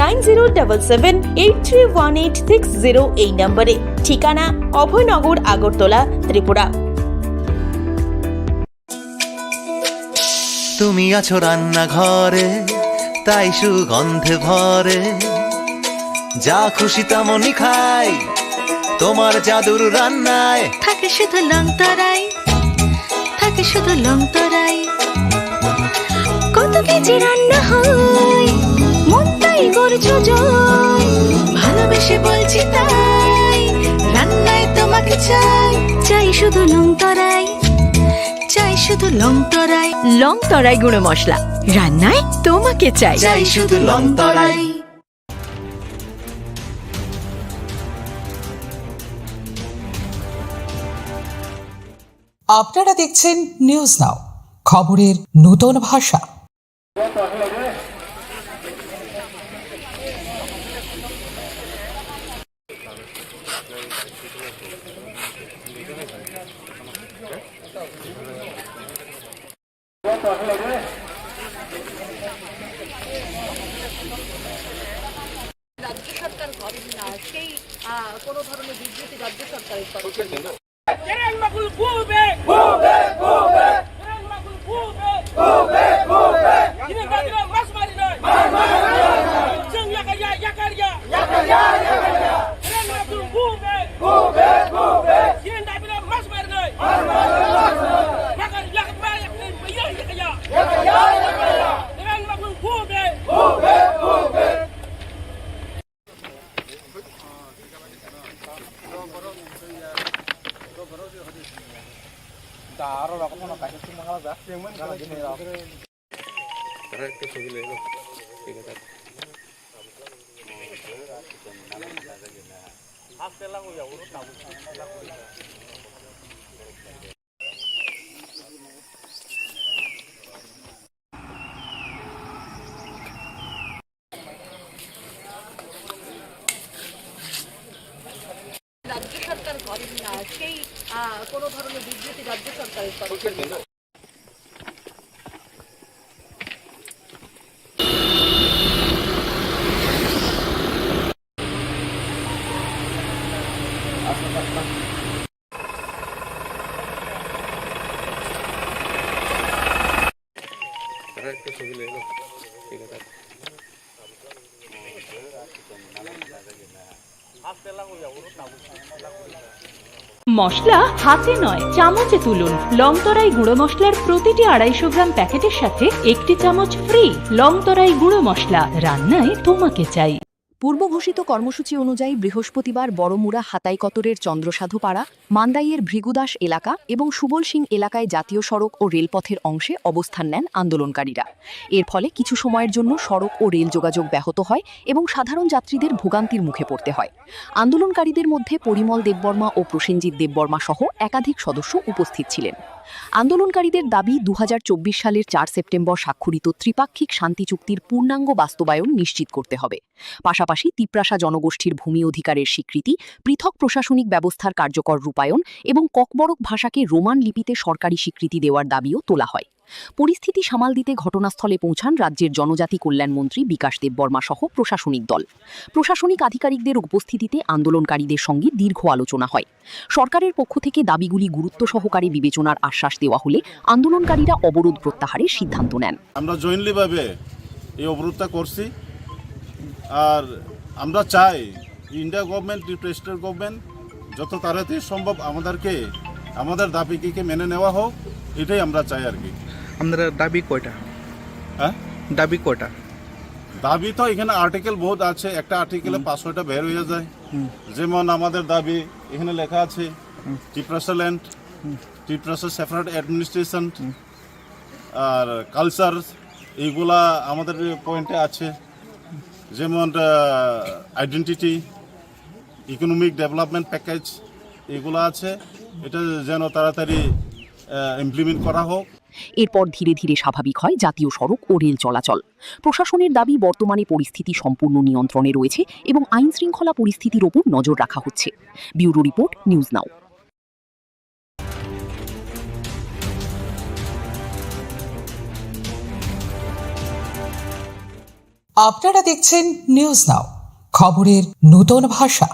9077831860 এই নম্বরে। ঠিকানা অভয়নগর, আগরতলা, ত্রিপুরা। তুমি আছো রান্নাঘরে, তাই সুগন্ধে ভরে, যা খুশি তেমনই খাই, তোমার জাদুর রান্নায় থাকে শুধু লং তরাই, থাকে শুধু লং তরাই। কত কেজি রান্না হয়, মন তাই করছো জয়, ভালোবেসে বলছি তাই, রান্নায় তোমাকে চাই, চাই শুধু লং তরাই, চাই শুধু লং তরাই। লং তরাই গুঁড়ো মশলা, রান্নায় তোমাকে চাই, চাই শুধু লং তরাই। আপনারা দেখছেন নিউজ নাও, খবরের নতুন ভাষা। রাজ্য সরকার করেন না, সেই কোনো ধরনের বিবৃতি রাজ্য সরকারের তরফে রাজ্য সরকার করেন না সেই কোনো ধরনের বিবৃতি রাজ্য সরকারের তরফ থেকে মশলা হাতে নয় চামচে তুলুন। লংতরাই গুঁড়ো মশলার প্রতিটি 250 গ্রাম প্যাকেটের সাথে 1টি চামচ ফ্রি। লংতরাই গুঁড়ো মশলা, রান্নায় তোমাকে চাই। পূর্ব ঘোষিত কর্মসূচি অনুযায়ী বৃহস্পতিবার বড়মুড়া হাতাইকতরের চন্দ্রসাধুপাড়া, মান্দাইয়ের ভৃগুদাস এলাকা এবং সুবল সিং এলাকায় জাতীয় সড়ক ও রেলপথের অংশে অবস্থান নেন আন্দোলনকারীরা। এর ফলে কিছু সময়ের জন্য সড়ক ও রেল যোগাযোগ ব্যাহত হয় এবং সাধারণ যাত্রীদের ভোগান্তির মুখে পড়তে হয়। আন্দোলনকারীদের মধ্যে পরিমল দেববর্মা ও প্রসেনজিৎ দেববর্মা সহ একাধিক সদস্য উপস্থিত ছিলেন। আন্দোলনকারীদের দাবি 2024 সালের 4 সেপ্টেম্বর স্বাক্ষরিত ত্রিপাক্ষিক শান্তি চুক্তির পূর্ণাঙ্গ বাস্তবায়ন নিশ্চিত করতে হবে। পাশাপাশি তিপ্রাসা জনগোষ্ঠীর ভূমি অধিকারের স্বীকৃতি, পৃথক প্রশাসনিক ব্যবস্থার কার্যকর রূপায়ণ এবং ককবরক ভাষাকে রোমান লিপিতে সরকারি স্বীকৃতি দেওয়ার দাবিও তোলা হয়। পরিস্থিতি সামাল দিতে ঘটনাস্থলে পৌঁছান রাজ্যের জনজাতি কল্যাণমন্ত্রী বিকাশ দেববর্মা সহ প্রশাসনিক দল। প্রশাসনিক আধিকারিকদের উপস্থিতিতে আন্দোলনকারীদের সঙ্গে দীর্ঘ আলোচনা হয়। সরকারের পক্ষ থেকে দাবিগুলি গুরুত্ব সহকারে বিবেচনার আশ্বাস দেওয়া হলে আন্দোলনকারীরা অবরোধ প্রত্যাহারের সিদ্ধান্ত নেন। আমরা জয়েন্টলিভাবে এই অবরোধটা করছি, আর আমরা চাই ইন্ডিয়া গভর্নমেন্ট, স্টেট গভর্নমেন্ট যত তাড়াতাড়ি সম্ভব আমাদের দাবিকে মেনে নেওয়া হোক, এটাই আমরা চাই আর কি। আপনারা দাবি কয়টা? হ্যাঁ, দাবি কয়টা? দাবি তো এখানে আর্টিকেল বহুত আছে, একটা আর্টিকেলে 500টা বের হয়ে যায়। যেমন আমাদের দাবি এখানে লেখা আছে ত্রিপ্রাসা ল্যান্ড, ত্রিপ্রাসা সেপারেট অ্যাডমিনিস্ট্রেশন আর কালচার, এইগুলা আমাদের পয়েন্টে আছে। যেমন আইডেন্টিটি, ইকোনমিক ডেভেলপমেন্ট প্যাকেজ, এগুলো আছে। এটা যেন তাড়াতাড়ি ইমপ্লিমেন্ট করা হোক। এরপর ধীরে ধীরে স্বাভাবিক হয় জাতীয় সড়ক ও রেল চলাচল। প্রশাসনের দাবি বর্তমানে পরিস্থিতি সম্পূর্ণ নিয়ন্ত্রণে রয়েছে এবং আইন শৃঙ্খলা পরিস্থিতির ওপর নজর রাখা হচ্ছে। ব্যুরো রিপোর্ট, নিউজ নাও। আপনারা দেখছেন নিউজ নাও, খবরের নতুন ভাষা।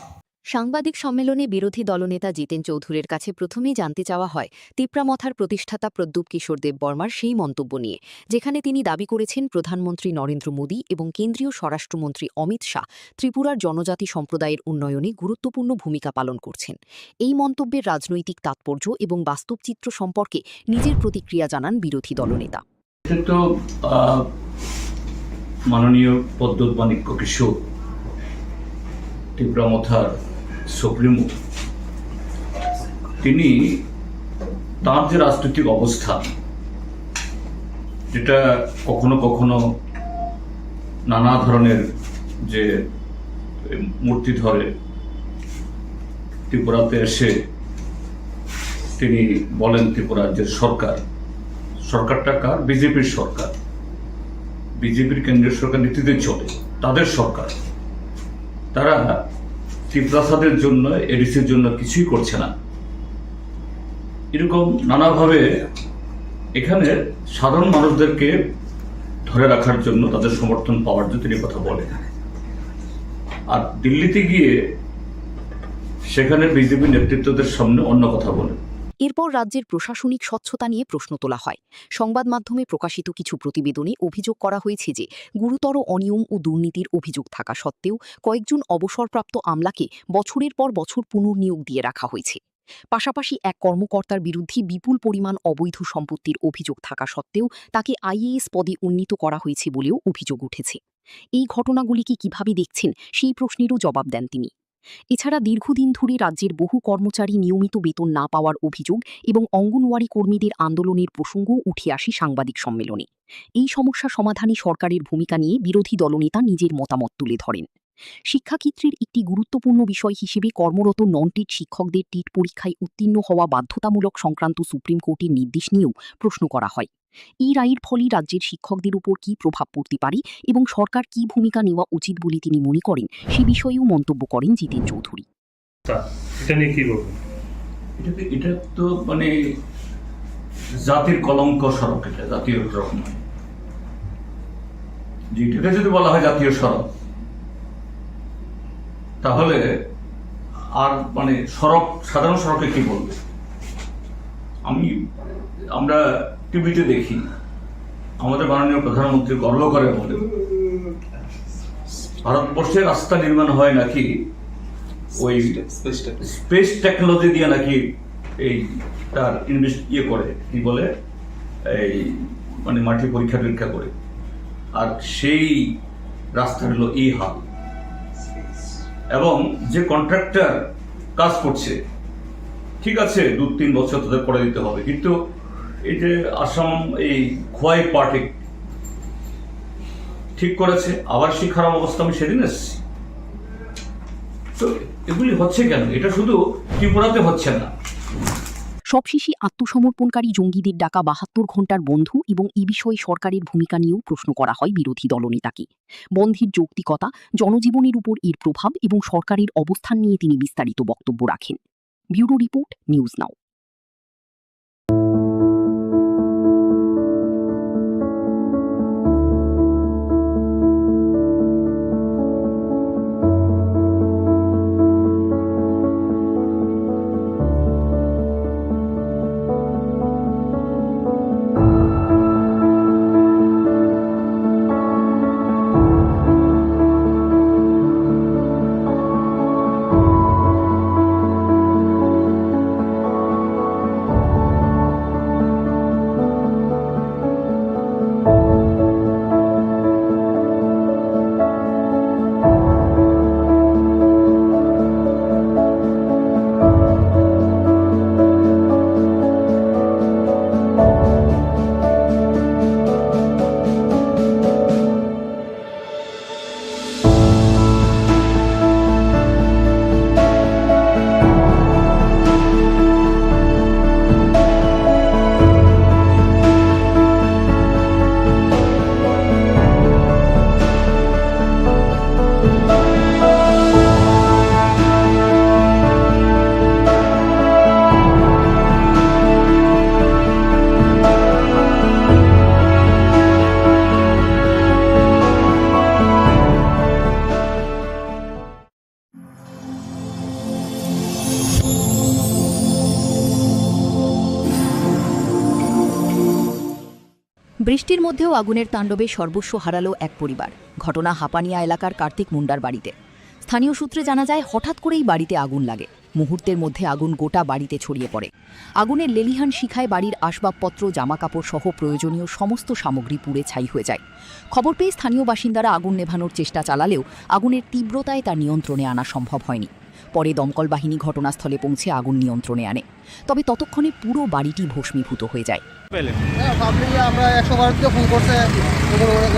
সাংবাদিক সম্মেলনে বিরোধী দলনেতা জিতেন চৌধুরীর কাছে প্রথমেই জানতে চাওয়া হয় তিপ্রামথার প্রতিষ্ঠাতা প্রদ্যুৎ কিশোর দেববর্মার সেই মন্তব্য নিয়ে, যেখানে তিনি দাবি করেছেন প্রধানমন্ত্রী নরেন্দ্র মোদী এবং কেন্দ্রীয় স্বরাষ্ট্রমন্ত্রী অমিত শাহ ত্রিপুরার জনজাতি সম্প্রদায়ের উন্নয়নে গুরুত্বপূর্ণ ভূমিকা পালন করছেন। এই মন্তব্যের রাজনৈতিক তাৎপর্য এবং বাস্তব চিত্র সম্পর্কে নিজের প্রতিক্রিয়া জানান বিরোধী দলনেতা। মাননীয় প্রদ্যুৎ মাণিক্য কিশোর, তিপ্রামথার সুপ্রিমো, তিনি তার যে রাজনৈতিক অবস্থান, যেটা কখনো কখনো নানা ধরনের যে মূর্তি ধরে ত্রিপুরাতে এসে তিনি বলেন ত্রিপুরার যে সরকারটা কার? বিজেপির সরকার, বিজেপির কেন্দ্রীয় সরকার নীতিতে চলে, তাদের সরকার। তারা ত্রিপ্রাসাদের জন্য, এডিসির জন্য কিছুই করছে না। এরকম নানাভাবে এখানে সাধারণ মানুষদেরকে ধরে রাখার জন্য, তাদের সমর্থন পাওয়ার জন্য তিনি কথা বলেন। আর দিল্লিতে গিয়ে সেখানে বিজেপি নেতৃত্বদের সামনে অন্য কথা বলেন। এরপর রাজ্যের প্রশাসনিক স্বচ্ছতা নিয়ে প্রশ্ন তোলা হয়। সংবাদ মাধ্যমে প্রকাশিত কিছু প্রতিবেদনে অভিযোগ করা হয়েছে যে গুরুতর অনিয়ম ও দুর্নীতির অভিযোগ থাকা সত্ত্বেও কয়েকজন অবসরপ্রাপ্ত আমলাকে বছরের পর বছর পুনর্নিয়োগ দিয়ে রাখা হয়েছে। পাশাপাশি এক কর্মকর্তার বিরুদ্ধে বিপুল পরিমাণ অবৈধ সম্পত্তির অভিযোগ থাকা সত্ত্বেও তাকে আইএএস পদে উন্নীত করা হয়েছে বলেও অভিযোগ উঠেছে। এই ঘটনাগুলিকে কিভাবে দেখছেন সেই প্রশ্নেরও জবাব দেন তিনি। এছাড়া দীর্ঘদিন ধরে রাজ্যের বহু কর্মচারী নিয়মিত বেতন না পাওয়ার অভিযোগ এবং অঙ্গনওয়াড়ি কর্মীদের আন্দোলনের প্রসঙ্গও উঠে আসে সাংবাদিক সম্মেলনে। এই সমস্যা সমাধানে সরকারের ভূমিকা নিয়ে বিরোধী দলনেতা নিজের মতামত তুলে ধরেন। শিক্ষাক্ষেত্রের একটি গুরুত্বপূর্ণ বিষয় হিসেবে কর্মরত নন টিট শিক্ষকদের টিট পরীক্ষায় উত্তীর্ণ হওয়া বাধ্যতামূলক সংক্রান্ত সুপ্রিম কোর্টের নির্দেশ নিয়েও প্রশ্ন করা হয়। এই রায়ের ফলে রাজ্যের শিক্ষকদের উপর কী প্রভাব পড়তে পারে এবং সরকার কী ভূমিকা নেওয়া উচিত বলে তিনি মনে করেন, সে বিষয়েও মন্তব্য করেন জিতেন চৌধুরী। এটা নিয়ে কি বলবেন? এটা তো মানে জাতির কলঙ্ক সড়ক, এটা জাতীয় সড়ক নয়। যেটাকে যদি বলা হয় জাতীয় সড়ক, তাহলে আর মানে সড়ক, সাধারণ সড়কে কি বলবে? আমরা টিভিতে দেখি আমাদের মাননীয় প্রধানমন্ত্রী গর্ব করে বলে ভারতবর্ষে রাস্তা নির্মাণ হয় নাকি ওই স্পেস টেকনোলজি দিয়ে নাকি এই তার করে কি বলে এই মানে মাটি পরীক্ষা টরীক্ষা করে, আর সেই রাস্তা হলো এই হাল। এবং যে কন্ট্রাক্টর কাজ করছে, ঠিক আছে 2-3 বছর তাদের করে দিতে হবে, কিন্তু এই যে আসাম এই খোয়াই পার্টি ঠিক করেছে, আবার সেই খারাপ অবস্থা আমি সেদিন এসেছি। তো এগুলি হচ্ছে কেন? এটা শুধু ত্রিপুরাতে হচ্ছে না। সবশেষে আত্মসমর্পণকারী জঙ্গিদের ডাকা 72 ঘণ্টার বন্ধ এবং এই বিষয়ে সরকারের ভূমিকা নিয়েও প্রশ্ন করা হয় বিরোধী দলনেতাকে। বন্ধের যৌক্তিকতা, জনজীবনের উপর এর প্রভাব এবং সরকারের অবস্থান নিয়ে তিনি বিস্তারিত বক্তব্য রাখেন। ব্যুরো রিপোর্ট, নিউজ নাও। বৃষ্টির মধ্যেও আগুনের তাণ্ডবে সর্বস্ব হারালো এক পরিবার। ঘটনা হাপানিয়া এলাকার কার্তিক মুন্ডার বাড়িতে। স্থানীয় সূত্রে জানা যায়, হঠাৎ করেই বাড়িতে আগুন লাগে। মুহূর্তের মধ্যে আগুন গোটা বাড়িতে ছড়িয়ে পড়ে। আগুনের লেলিহান শিখায় বাড়ির আসবাবপত্র, জামাকাপড় সহ প্রয়োজনীয় সমস্ত সামগ্রী পুড়ে ছাই হয়ে যায়। খবর পেয়ে স্থানীয় বাসিন্দারা আগুন নেভানোর চেষ্টা চালালেও আগুনের তীব্রতায় তা নিয়ন্ত্রণে আনা সম্ভব হয়নি। পরে দমকল বাহিনী ঘটনাস্থলে পৌঁছে আগুন নিয়ন্ত্রণে আনে, তবে ততক্ষণে পুরো বাড়িটি ভস্মীভূত হয়ে যায়। আমরা 112 ফোন করছে,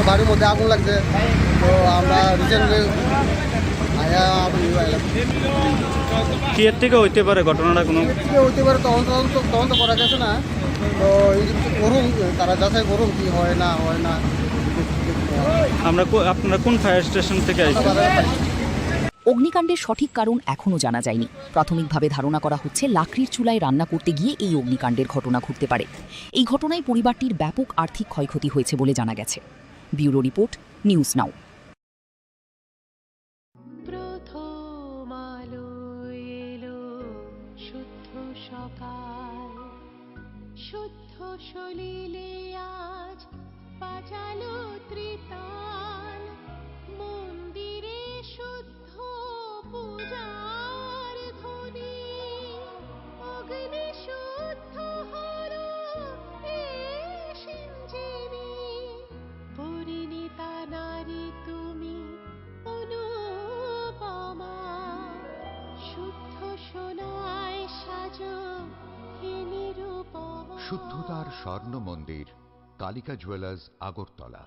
বাড়ির মধ্যে আগুন লাগছে, তো আমরা রিসেন্টলি কি এর থেকে হইতে পারে ঘটনাটা? কোনো হইতে পারে, তখন তো করা গেছে না, তো করুন, তারা যাচাই করুন কি হয় না হয় না। আপনারা কোন ফায়ার স্টেশন থেকে আসছেন? অগ্নিকাণ্ডের সঠিক কারণ এখনও জানা যায়নি। প্রাথমিকভাবে ধারণা করা হচ্ছে লাকড়ির চুলায় রান্না করতে গিয়ে এই অগ্নিকাণ্ডের ঘটনা ঘটতে পারে। এই ঘটনায় পরিবারটির ব্যাপক আর্থিক ক্ষয়ক্ষতি হয়েছে বলে জানা গেছে। ব্যুরো রিপোর্ট, নিউজ নাও। প্রথম আলো এলো, শুদ্ধ সকাল, শুদ্ধ সলিলে আজ বাজালো ত্রিতাল, মন্দিরে শুদ্ধ পূজার ধ্বনি, অগ্নি শুদ্ধ হলো সিঞ্জিনী, পরিণীতা নারী তুমি অনুপমা, শুদ্ধতার স্বর্ণ মন্দির কালিকা জুয়েলার্স আগরতলা।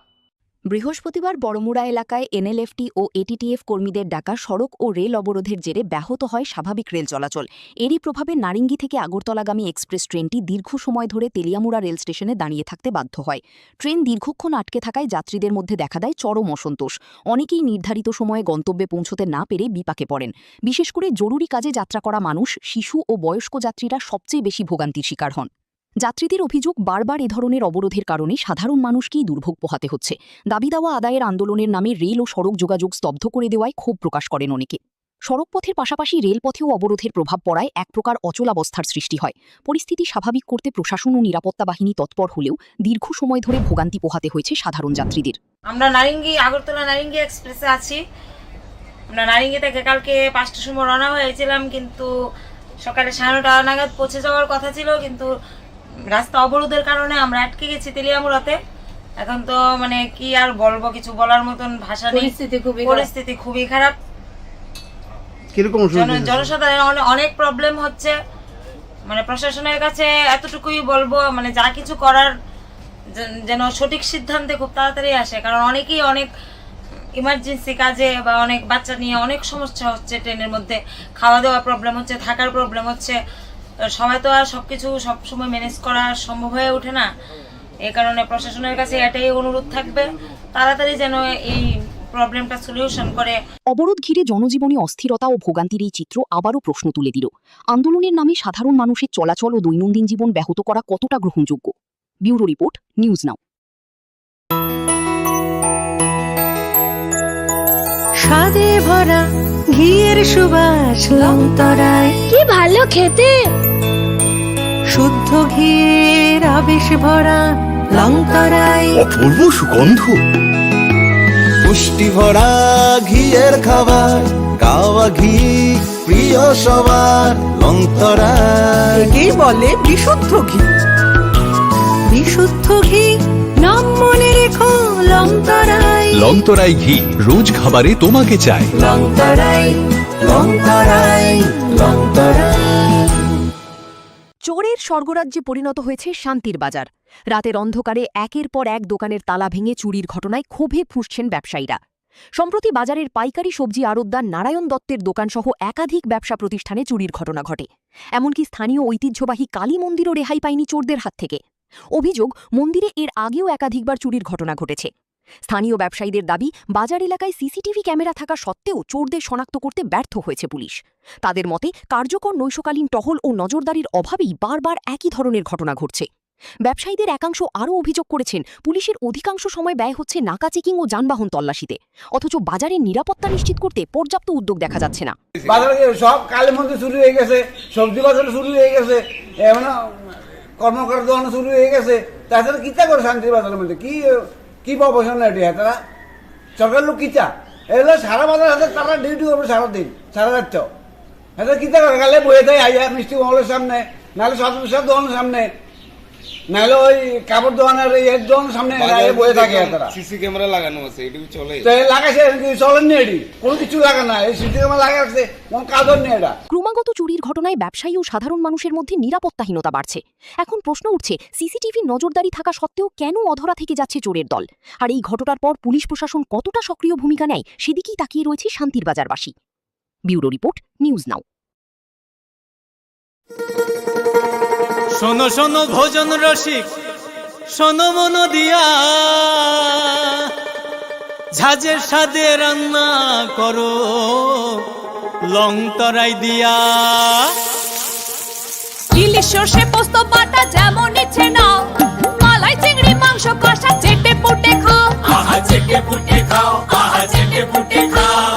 বৃহস্পতিবার বড়মুড়া এলাকায় এনএলএফটি ও এটিটিএফ কর্মীদের ডাকা সড়ক ও রেল অবরোধের জেরে ব্যাহত হয় স্বাভাবিক রেল চলাচল। এরই প্রভাবে নারিঙ্গি থেকে আগরতলাগামী এক্সপ্রেস ট্রেনটি দীর্ঘ সময় ধরে তেলিয়ামুড়া রেল স্টেশনে দাঁড়িয়ে থাকতে বাধ্য হয়। ট্রেন দীর্ঘক্ষণ আটকে থাকায় যাত্রীদের মধ্যে দেখা দেয় চরম অসন্তোষ। অনেকেই নির্ধারিত সময়ে গন্তব্যে পৌঁছতে না পেরে বিপাকে পড়েন। বিশেষ করে জরুরি কাজে যাত্রা করা মানুষ, শিশু ও বয়স্ক যাত্রীরা সবচেয়ে বেশি ভোগান্তির শিকার হন। যাত্রীদের অভিযোগ, বারবার এ ধরনের অবরোধের কারণে সাধারণ মানুষকেই দুর্ভোগ পোহাতে হচ্ছে। দাবি দাওয়া আদায়ের আন্দোলনের নামে রেল ও সড়ক যোগাযোগ স্তব্ধ করে দেওয়ায় ক্ষোভ প্রকাশ করেন অনেকে। সড়কপথের পাশাপাশি রেলপথেও অবরোধের প্রভাব পড়ায় এক প্রকার অচলাবস্থার সৃষ্টি হয়। পরিস্থিতি স্বাভাবিক করতে প্রশাসন ও নিরাপত্তা বাহিনী তৎপর হলেও দীর্ঘ সময় ধরে ভোগান্তি পোহাতে হয়েছে সাধারণ যাত্রীদের। আমরা আগরতলা নারিঙ্গি এক্সপ্রেসে আছি। আমরা নারিঙ্গি থেকে কালকে 5টার সময় রওনা হয়েছিলাম, কিন্তু সকালে 9:30 নাগাদ পৌঁছে যাওয়ার কথা ছিল, কিন্তু রাস্তা অবরোধের কারণে আমরা আটকে গেছি তেলিয়ামুড়াতে। এখন তো মানে কি আর বলবো, কিছু বলার মতন ভাষা নেই। পরিস্থিতি খুবই খারাপ। জনসাধারণের অনেক প্রবলেম হচ্ছে। মানে প্রশাসনের কাছে এতটুকুই বলবো, মানে যা কিছু করার যেন সঠিক সিদ্ধান্তে খুব তাড়াতাড়ি আসে, কারণ অনেকেই অনেক ইমার্জেন্সি কাজে বা অনেক বাচ্চা নিয়ে অনেক সমস্যা হচ্ছে। ট্রেনের মধ্যে খাওয়া দাওয়া প্রবলেম হচ্ছে, থাকার প্রবলেম হচ্ছে। সবাই তো আর সবকিছু সবসময় ম্যানেজ করা সম্ভব হয়ে ওঠে না। এই কারণে প্রশাসনের কাছে এটাই অনুরোধ থাকবে, তাড়াতাড়ি যেন এই প্রবলেমটা সলিউশন করে। অবরোধ ঘিরে জনজীবনে অস্থিরতা ও ভোগান্তির এই চিত্র আবারও প্রশ্ন তুলে দিল, আন্দোলনের নামে সাধারণ মানুষের চলাচল ও দৈনন্দিন জীবন ব্যাহত করা কতটা গ্রহণযোগ্য। ব্যুরো রিপোর্ট, নিউজ নাও। স্বাদে ভরা ঘিয়ের সুবাস লংতরায়, কি ভালো খেতে। শুদ্ধ ঘিয়ের আবেশ ভরা লংতরায়, অপূর্ব সুগন্ধ। পুষ্টি ভরা ঘিয়ের খাবার, গাওয়া ঘি প্রিয় সবার লংতরায়। একেই বলে বিশুদ্ধ ঘি। বিশুদ্ধ ঘি নাম মনে রেখো লংতরায়। লংতরাই ঘি রোজ খাবারে তোমাকে চাই। লংতরায়, লংতরায়, লংতরায়। চোরের স্বর্গরাজ্যে পরিণত হয়েছে শান্তির বাজার। রাতের অন্ধকারে একের পর এক দোকানের তালা ভেঙে চুরির ঘটনায় ক্ষোভে ফুঁসছেন ব্যবসায়ীরা। সম্প্রতি বাজারের পাইকারি সবজি আড়তদার নারায়ণ দত্তের দোকানসহ একাধিক ব্যবসা প্রতিষ্ঠানে চুরির ঘটনা ঘটে। এমনকি স্থানীয় ঐতিহ্যবাহী কালী মন্দিরও রেহাই পায়নি চোরদের হাত থেকে। অভিযোগ, মন্দিরে এর আগেও একাধিকবার চুরির ঘটনা ঘটেছে। স্থানীয় ব্যবসায়ীদের দাবি, বাজার এলাকায় সিসিটিভি ক্যামেরা থাকা সত্ত্বেও চোরদের শনাক্ত করতে ব্যর্থ হয়েছে পুলিশ। তাদের মতে, কার্যকর নৈশকালীন টহল ও নজরদারির অভাবেই বারবার একই ধরনের ঘটনা ঘটছে। ব্যবসায়ীদের একাংশ আরও অভিযোগ করেছেন, পুলিশের অধিকাংশ সময় ব্যয় হচ্ছে নাকা চেকিং ও যানবাহন তল্লাশিতে, অথচ বাজারের নিরাপত্তা নিশ্চিত করতে পর্যাপ্ত উদ্যোগ দেখা যাচ্ছে না। বাজারে সব কালী মন্দির চুরি হয়ে গেছে, সবজি বাজারে চুরি হয়ে গেছে, এমন কর্মকার দোকান চুরি হয়ে গেছে। তাছাড়া কিতা করে শান্তির বাজারের মধ্যে কি প্রফেশন এটি? তারা সরকার লোক কিতা এগুলো সারা বাজার হাতে তারা ডিউটি করবে সারাদিন, সারা রাত। এটা কিতা করে গেলে বয়ে দেয় আইয়া মিষ্টি মহলের সামনে, নাহলে সব দোকানের সামনে, নাহলে ওই কাপড় দোকানের এর দোকানের সামনে বয়ে থাকে। তারা সিসি ক্যামেরা লাগানো আছে, এটি চলে লাগাইছে, চলেননি, এটি কোনো কিছু লাগানো না। এই সিসি ক্যামেরা লাগাচ্ছে, কোন কাজর নেই এটা। ক্রমাগত চুরির ঘটনায় ব্যবসায়ী ও সাধারণ মানুষের মধ্যে নিরাপত্তাহীনতা বাড়ছে। এখন প্রশ্ন উঠছে, সিসিটিভি নজরদারি থাকা সত্ত্বেও কেন অধরা থেকে যাচ্ছে চোরের দল? আর এই ঘটনার পর পুলিশ প্রশাসন কতটা সক্রিয় ভূমিকা নেয়, সেদিকেই তাকিয়ে রয়েছে শান্তির বাজারবাসী। Bureau report, news now. শোনো শোনো ভোজন রসিক, শোনো মন দিয়া, ঝাঁঝের স্বাদে রান্না করো লংতরাই দিয়া। ইলিশ সর্ষে পোস্ত বাটা যেমন ইচ্ছে নাও, মালাই চিংড়ি মাংস কষা চেটে পুটে খাও। আহা চেটে পুটে খাও, আহা চেটে পুটে খাও।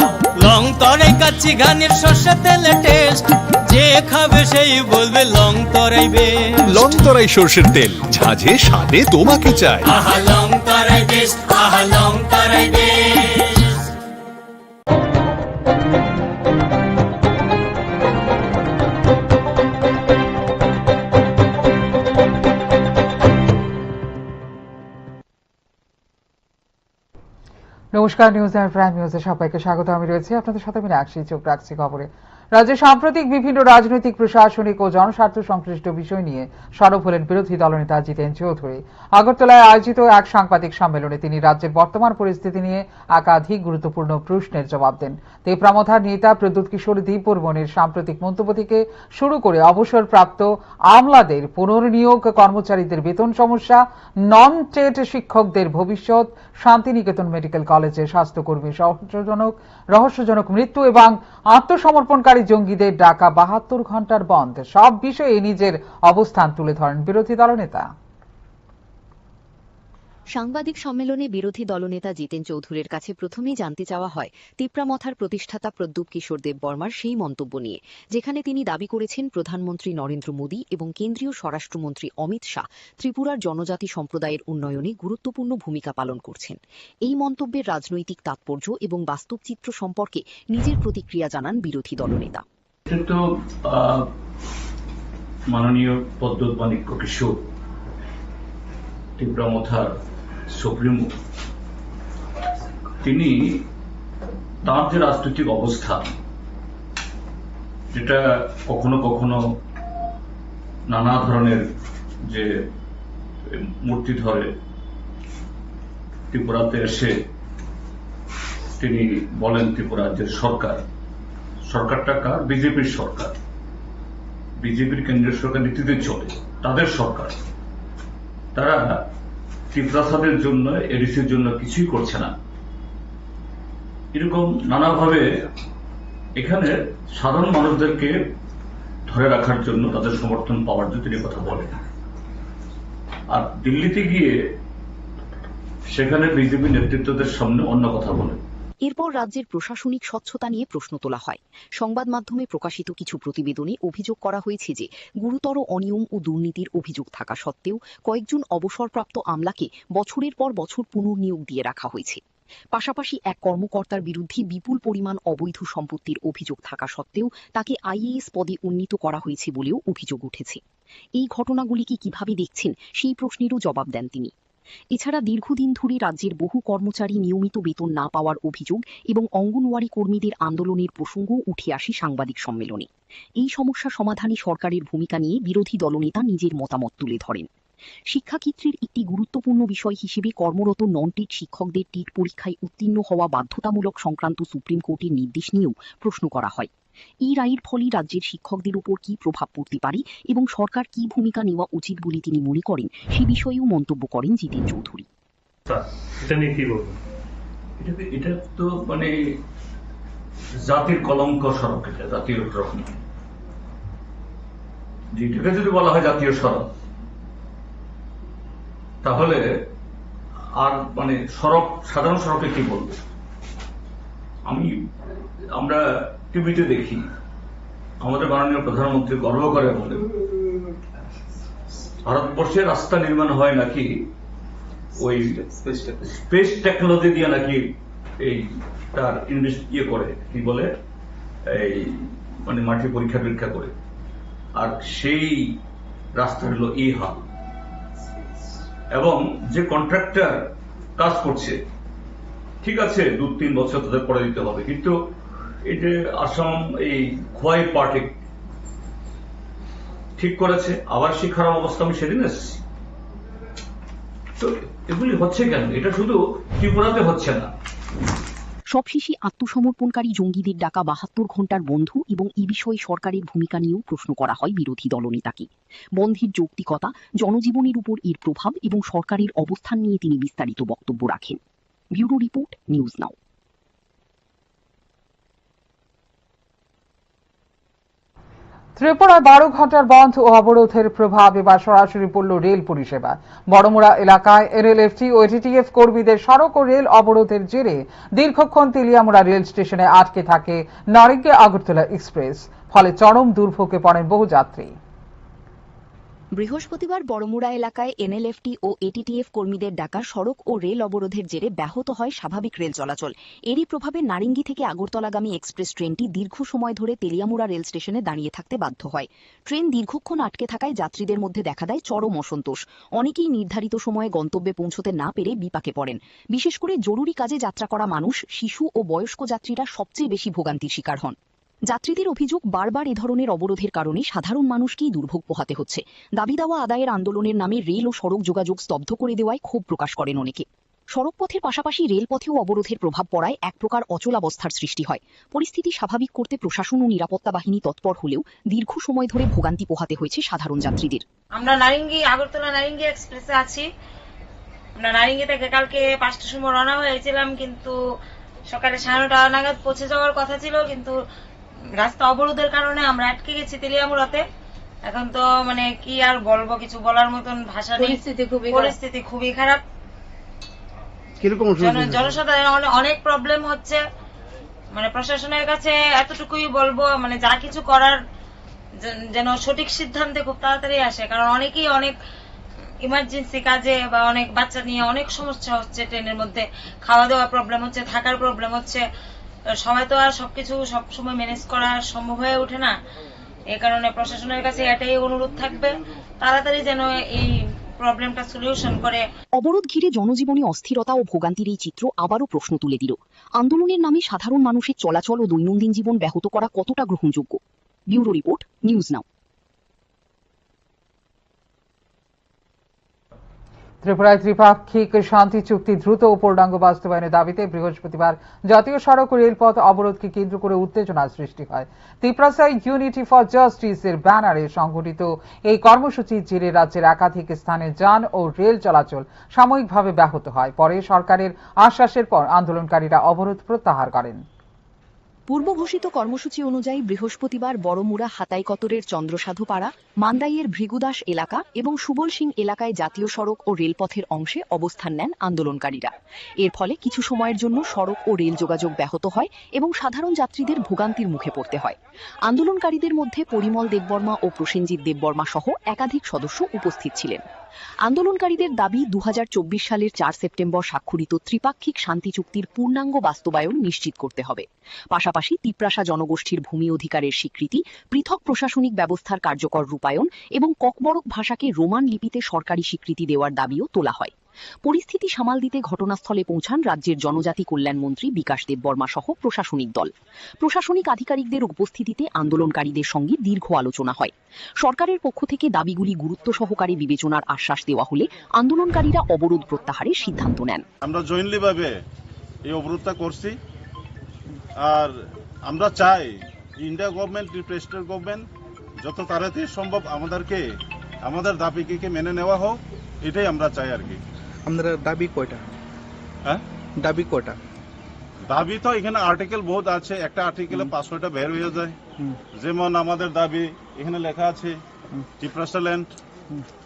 লংতরাই কাচ্চি ঘানির সর্ষে তেলে টেস্ট, যে খাবে সেই বলবে লংতরাই বেশ। লংতরাই সর্ষের তেল, ঝাঁঝে স্বাদে তোমাকে চাই। আহা লংতরাই বেশ, আহা লংতরাই বেশ। নমস্কার, নিউজ আর প্রাইম নিউজে সবাইকে স্বাগত। আমি রয়েছি আপনাদের সাথে, মিনাক্ষী। চোখ রাখছি খবরে। রাজ্যে সাম্প্রতিক বিভিন্ন রাজনৈতিক প্রশাসনিক ও জনস্বার্থ সংশ্লিষ্ট বিষয় নিয়ে সরব হলেন বিরোধী দলনেতা জিতেন চৌধুরী। আগরতলায় আয়োজিত এক সাংবাদিক সম্মেলনে তিনি রাজ্যের বর্তমান পরিস্থিতি নিয়ে একাধিক গুরুত্বপূর্ণ প্রশ্নের জবাব দেন। তেপরামথার নেতা প্রদ্যুৎ কিশোর দীপবর্মনের সাম্প্রতিক মন্তব্য থেকে শুরু করে অবসরপ্রাপ্ত আমলাদের পুনর্নিয়োগ, কর্মচারীদের বেতন সমস্যা, নন টেট শিক্ষকদের ভবিষ্যৎ, শান্তিনিকেতন মেডিকেল কলেজের স্বাস্থ্যকর্মীর রহস্যজনক মৃত্যু এবং আত্মসমর্পণকারী জঙ্গিদের ডাকা 72 ঘন্টার বন্ধ, সব বিষয়ে নিজের অবস্থান তুলে ধরেন বিরোধী দলনেতা। সাংবাদিক সম্মেলনে বিরোধী দলনেতা জিতেন চৌধুরীর কাছে প্রথমেই জানতে চাওয়া হয় তিপ্রামথার প্রতিষ্ঠাতা প্রদ্যুৎ কিশোর দেববর্মার সেই মন্তব্য নিয়ে, যেখানে তিনি দাবি করেছেন প্রধানমন্ত্রী নরেন্দ্র মোদী এবং কেন্দ্রীয় স্বরাষ্ট্রমন্ত্রী অমিত শাহ ত্রিপুরার জনজাতি সম্প্রদায়ের উন্নয়নে গুরুত্বপূর্ণ ভূমিকা পালন করছেন। এই মন্তব্যের রাজনৈতিক তাৎপর্য এবং বাস্তব চিত্র সম্পর্কে নিজের প্রতিক্রিয়া জানান বিরোধী দলনেতা। মাননীয় প্রদ্যুৎ মাণিক্য কিশোর তিপ্রামথার সুপ্রিমো, তিনি তার যে রাজনৈতিক অবস্থান, যেটা কখনো কখনো নানা ধরনের যে মূর্তি ধরে ত্রিপুরাতে এসে তিনি বলেন ত্রিপুরা রাজ্যের সরকারটা কার? বিজেপির সরকার, বিজেপির কেন্দ্রীয় সরকার নীতিতে চলে, তাদের সরকার। তারা ত্রিপুরাদের জন্য, এডিসির জন্য কিছুই করছে না, এরকম নানাভাবে এখানে সাধারণ মানুষদেরকে ধরে রাখার জন্য, তাদের সমর্থন পাওয়ার জন্য তিনি কথা বলেন। আর দিল্লিতে গিয়ে সেখানে বিজেপি নেতৃত্বদের সামনে অন্য কথা বলেন। এরপর রাজ্যের প্রশাসনিক স্বচ্ছতা নিয়ে প্রশ্ন তোলা হয়। সংবাদ মাধ্যমে প্রকাশিত কিছু প্রতিবেদনে অভিযোগ করা হয়েছে যে গুরুতর অনিয়ম ও দুর্নীতির অভিযোগ থাকা সত্ত্বেও কয়েকজন অবসরপ্রাপ্ত আমলাকে বছরের পর বছর পুনর্নিয়োগ দিয়ে রাখা হয়েছে। পাশাপাশি এক কর্মকর্তার বিরুদ্ধে বিপুল পরিমাণ অবৈধ সম্পত্তির অভিযোগ থাকা সত্ত্বেও তাকে আইএএস পদে উন্নীত করা হয়েছে বলেও অভিযোগ উঠেছে। এই ঘটনাগুলিকে কিভাবে দেখছেন সেই প্রশ্নেরও জবাব দেন তিনি। এছাড়া দীর্ঘদিন ধরে রাজ্যের বহু কর্মচারী নিয়মিত বেতন না পাওয়ার অভিযোগ এবং অঙ্গনওয়াড়ি কর্মীদের আন্দোলনের প্রসঙ্গও উঠে আসে সাংবাদিক সম্মেলনে। এই সমস্যা সমাধানে সরকারের ভূমিকা নিয়ে বিরোধী দলনেতা নিজের মতামত তুলে ধরেন। শিক্ষাক্ষেত্রের একটি গুরুত্বপূর্ণ বিষয় হিসেবে কর্মরত নন টেট শিক্ষকদের টেট পরীক্ষায় উত্তীর্ণ হওয়া বাধ্যতামূলক সংক্রান্ত সুপ্রিম কোর্টের নির্দেশ নিয়েও প্রশ্ন করা হয়। এই রায়ের ফলে রাজ্যের শিক্ষকদের উপর কি প্রভাব পড়তে পারে এবং সরকার কি ভূমিকা নেওয়া উচিত বলে তিনি মনে করেন, সে বিষয়েও মন্তব্য করেন জিতেন চৌধুরী। এটা তো মানে জাতির কলঙ্ক সড়ক, এটা জাতীয় সড়ক, যেটাকে যদি বলা হয় জাতীয় সড়ক, তাহলে আর মানে সড়ক, সাধারণ সড়কে কি বলবো? আমরা টিভিতে দেখি, আমাদের মাননীয় প্রধানমন্ত্রী গর্ব করে বলে ভারতবর্ষের রাস্তা নির্মাণ হয় নাকি ওই স্পেস টেকনোলজি দিয়ে, নাকি এই তার করে কি বলে এই মানে মাটি পরীক্ষা করে, আর সেই রাস্তা হলো হাল। এবং যে কন্ট্রাক্টর কাজ করছে, ঠিক আছে 2-3 বছর তাদের পরে দিতে হবে, কিন্তু এই যে আসাম এই খোয়াই পার্টি ঠিক করেছে, আবার সেই খারাপ অবস্থা আমি সেদিন এসেছি। তো এগুলি হচ্ছে কেন? এটা শুধু ত্রিপুরাতে হচ্ছে না। সবশেষে আত্মসমর্পণকারী জঙ্গিদের ডাকা 72 ঘন্টার বন্ধ এবং এই বিষয়ে সরকারের ভূমিকা নিয়েও প্রশ্ন করা হয় বিরোধী দলনেতাকে। বন্ধের যৌক্তিকতা, জনজীবনের উপর এর প্রভাব এবং সরকারের অবস্থান নিয়ে তিনি বিস্তারিত বক্তব্য রাখেন। ব্যুরো রিপোর্ট, নিউজ নাও। ত্রিপুরায় 12 ঘন্টার বন্ধ ও অবরোধের প্রভাব এবার সরাসরি পড়ল রেল পরিষেবা। বড়মুড়া এলাকায় এনএলএফটি ও এটিটিএফ কর্মীদের সড়ক ও রেল অবরোধের জেরে দীর্ঘক্ষণ তেলিয়ামুড়া রেল স্টেশনে আটকে থাকে নারিঙ্গি আগরতলা এক্সপ্রেস, ফলে চরম দুর্ভোগে পড়েন বহু যাত্রী। বৃহস্পতিবার বড়মুড়া এলাকায় এনএলএফটি ও এটিটিএফ কর্মীদের ডাকা সড়ক ও রেল অবরোধের জেরে ব্যাহত হয় স্বাভাবিক রেল চলাচল। এরই প্রভাবে নারিঙ্গি থেকে আগরতলাগামী এক্সপ্রেস ট্রেনটি দীর্ঘ সময় ধরে তেলিয়ামুড়া রেল স্টেশনে দাঁড়িয়ে থাকতে বাধ্য হয়। ট্রেন দীর্ঘক্ষণ আটকে থাকায় যাত্রীদের মধ্যে দেখা দেয় চরম অসন্তোষ। অনেকেই নির্ধারিত সময়ে গন্তব্যে পৌঁছতে না পেরে বিপাকে পড়েন। বিশেষ করে জরুরি কাজে যাত্রা করা মানুষ, শিশু ও বয়স্ক যাত্রীরা সবচেয়ে বেশি ভোগান্তির শিকার হন। যাত্রীদের অভিযোগ, বারবার এ ধরনের অবরোধের কারণে সাধারণ মানুষকেই দুর্ভোগ পোহাতে হচ্ছে। দাবি দাওয়া আদায়ের আন্দোলনের নামে রেল ও সড়ক যোগাযোগ স্তব্ধ করে দেওয়ায় ক্ষোভ প্রকাশ করেন অনেকে। সড়কপথের পাশাপাশি রেলপথেও অবরোধের প্রভাব পড়ায় এক প্রকার অচলাবস্থার সৃষ্টি হয়। পরিস্থিতি স্বাভাবিক করতে প্রশাসন ও নিরাপত্তা বাহিনী তৎপর হলেও দীর্ঘ সময় ধরে ভোগান্তি পোহাতে হয়েছে সাধারণ যাত্রীদের। আমরা আগরতলা নারিঙ্গি এক্সপ্রেসে আছি। আমরা নারিঙ্গি থেকে কালকে 5টার সময় রওনা হয়েছিলাম, কিন্তু সকালে 9:30 নাগাদ পৌঁছে যাওয়ার কথা ছিল, কিন্তু রাস্তা অবরোধের কারণে আমরা আটকে গেছি তেলিয়ামুড়াতে। এখন তো মানে কি আর বলবো, কিছু বলার মতন ভাষা নেই। পরিস্থিতি খুবই খারাপ। জনসাধারণ অনেক প্রবলেম হচ্ছে। মানে প্রশাসনের কাছে এতটুকুই বলবো, মানে যা কিছু করার যেন সঠিক সিদ্ধান্তে খুব তাড়াতাড়ি আসে, কারণ অনেকেই অনেক ইমার্জেন্সি কাজে বা অনেক বাচ্চা নিয়ে অনেক সমস্যা হচ্ছে। ট্রেনের মধ্যে খাওয়া দাওয়া প্রবলেম হচ্ছে, থাকার প্রবলেম হচ্ছে। সবাই তো আর সবকিছু সবসময় ম্যানেজ করা সম্ভব হয়ে ওঠে না। এই কারণে প্রশাসনের কাছে এটাই অনুরোধ থাকবে, তাড়াতাড়ি যেন এই প্রবলেমটা সলিউশন করে। অবরোধ ঘিরে জনজীবনে অস্থিরতা ও ভোগান্তির এই চিত্র আবারও প্রশ্ন তুলে দিল, আন্দোলনের নামে সাধারণ মানুষের চলাচল ও দৈনন্দিন জীবন ব্যাহত করা কতটা গ্রহণযোগ্য। ব্যুরো রিপোর্ট, নিউজ নাও। ত্রিপুরায় ত্রিপাক্ষিক শান্তি চুক্তি দ্রুত ও পূর্ণাঙ্গ বাস্তবায়নের দাবিতে বৃহস্পতিবার জাতীয় সড়ক ও রেলপথ অবরোধকে কেন্দ্র করে উত্তেজনার সৃষ্টি হয়। ত্রিপুরায় ইউনিটি ফর জাস্টিস এর ব্যানারে সংগঠিত এই কর্মসূচির জেরে রাজ্যের একাধিক স্থানে যান ও রেল চলাচল সাময়িকভাবে ব্যাহত হয়। পরে সরকারের আশ্বাসের পর আন্দোলনকারীরা অবরোধ প্রত্যাহার করেন। পূর্ব ঘোষিত কর্মসূচি অনুযায়ী বৃহস্পতিবার বড়মুড়া হাতাইকতরের চন্দ্রসাধুপাড়া, মান্দাইয়ের ভৃগুদাস এলাকা এবং সুবল সিং এলাকায় জাতীয় সড়ক ও রেলপথের অংশে অবস্থান নেন আন্দোলনকারীরা। এর ফলে কিছু সময়ের জন্য সড়ক ও রেল যোগাযোগ ব্যাহত হয় এবং সাধারণ যাত্রীদের ভোগান্তির মুখে পড়তে হয়। আন্দোলনকারীদের মধ্যে পরিমল দেববর্মা ও প্রসেনজিৎ দেববর্মা সহ একাধিক সদস্য উপস্থিত ছিলেন। আন্দোলনকারীদের দাবি, 2024 সালের 4 সেপ্টেম্বর স্বাক্ষরিত ত্রিপাক্ষিক শান্তি চুক্তির পূর্ণাঙ্গ বাস্তবায়ন নিশ্চিত করতে হবে। পাশাপাশি তিপ্রাসা জনগোষ্ঠীর ভূমি অধিকারের স্বীকৃতি, পৃথক প্রশাসনিক ব্যবস্থার কার্যকর রূপায়ণ এবং ককবরক ভাষাকে রোমান লিপিতে সরকারি স্বীকৃতি দেওয়ার দাবিও তোলা হয়। পরিস্থিতি সামাল দিতে ঘটনাস্থলে পৌঁছান রাজ্যের জনজাতি কল্যাণ মন্ত্রী বিকাশ দেববর্মা সহ প্রশাসনিক দল। প্রশাসনিক আধিকারিকদের উপস্থিতিতে আন্দোলনকারীদের সঙ্গে দীর্ঘ আলোচনা হয়। সরকারের পক্ষ থেকে দাবিগুলি গুরুত্ব সহকারে বিবেচনার আশ্বাস দেওয়া হলে আন্দোলনকারীরা অবরোধ প্রত্যাহারের সিদ্ধান্ত নেন। আমরা জয়েন্টলি ভাবে এই অবরোধটা করছি, আর আমরা চাই ইন্ডিয়া গভর্নমেন্ট, স্টেট গভর্নমেন্ট যত তাড়াতাড়ি সম্ভব আমাদের দাবিকে মেনে নেওয়া হোক, এটাই আমরা চাই আর কি। আমাদের দাবি কয়টা? হ্যাঁ, দাবি কয়টা? দাবি তো এখানে আর্টিকেল বহুত আছে, একটা আর্টিকেলে 500টা বের হয়ে যায়। যেমন আমাদের দাবি এখানে লেখা আছে Tripura land,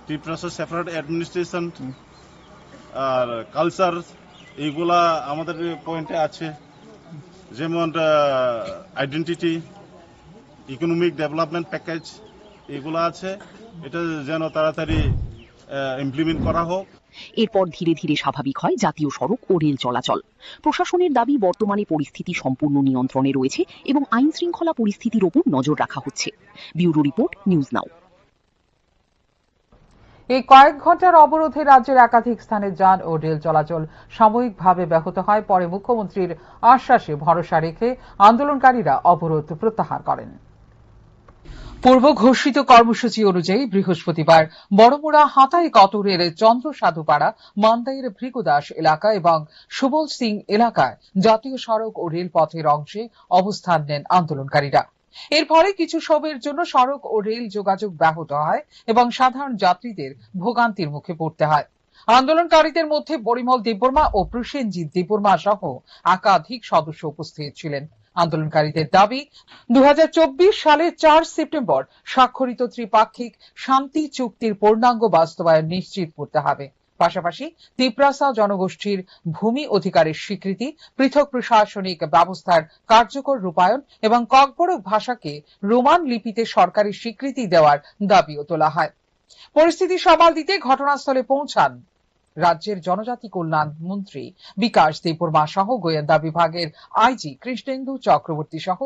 Tripura separate administration আর কালচার, এইগুলা আমাদের পয়েন্টে আছে। যেমন আইডেন্টিটি, ইকোনমিক ডেভেলপমেন্ট প্যাকেজ, এগুলো আছে। এটা যেন তাড়াতাড়ি ইমপ্লিমেন্ট করা হোক। এরপর ধীরে ধীরে স্বাভাবিক হয় জাতীয় সড়ক ও রেল চলাচল। প্রশাসনের দাবি, বর্তমানে পরিস্থিতি সম্পূর্ণ নিয়ন্ত্রণে রয়েছে এবং আইন শৃঙ্খলা পরিস্থিতির ওপর নজর রাখা হচ্ছে। ব্যুরো রিপোর্ট, নিউজ নাও। এই কয়েক ঘন্টার অবরোধে রাজ্যের একাধিক স্থানে যান ও রেল চলাচল সাময়িকভাবে ব্যাহত হয়। পরে মুখ্যমন্ত্রীর আশ্বাসে ভরসা রেখে আন্দোলনকারীরা অবরোধ প্রত্যাহার করেন। পূর্ব ঘোষিত কর্মসূচি অনুযায়ী বৃহস্পতিবার বড়মুড়া হাতাইকতরের চন্দ্রসাধুপাড়া, মান্দাইয়ের ভৃগুদাস এলাকা এবং সুবল সিং এলাকায় জাতীয় সড়ক ও রেলপথের অংশে অবস্থান নেন আন্দোলনকারীরা। এর ফলে কিছু সময়ের জন্য সড়ক ও রেল যোগাযোগ ব্যাহত হয় এবং সাধারণ যাত্রীদের ভোগান্তির মুখে পড়তে হয়। আন্দোলনকারীদের মধ্যে পরিমল দেববর্মা ও প্রসেনজিৎ দেববর্মা সহ একাধিক সদস্য উপস্থিত ছিলেন। আন্দোলনকারীদের দাবি, 2024 সালের 4 সেপ্টেম্বর স্বাক্ষরিত ত্রিপাক্ষিক শান্তি চুক্তির পূর্ণাঙ্গ বাস্তবায়ন নিশ্চিত করতে হবে। পাশাপাশি তিপ্রাসা জনগোষ্ঠীর ভূমি অধিকারের স্বীকৃতি, পৃথক প্রশাসনিক ব্যবস্থার কার্যকর রূপায়ণ এবং ককবরক ভাষাকে রোমান লিপিতে সরকারি স্বীকৃতি দেওয়ার দাবিও তোলা হয়। পরিস্থিতি সামাল দিতে ঘটনাস্থলে পৌঁছান রাজ্যের জনজাতি কল্যাণ মন্ত্রী বিকাশ দেববর্মা সহ গোয়েন্দা বিভাগের আইজি কৃষ্ণেন্দু চক্রবর্তী সহ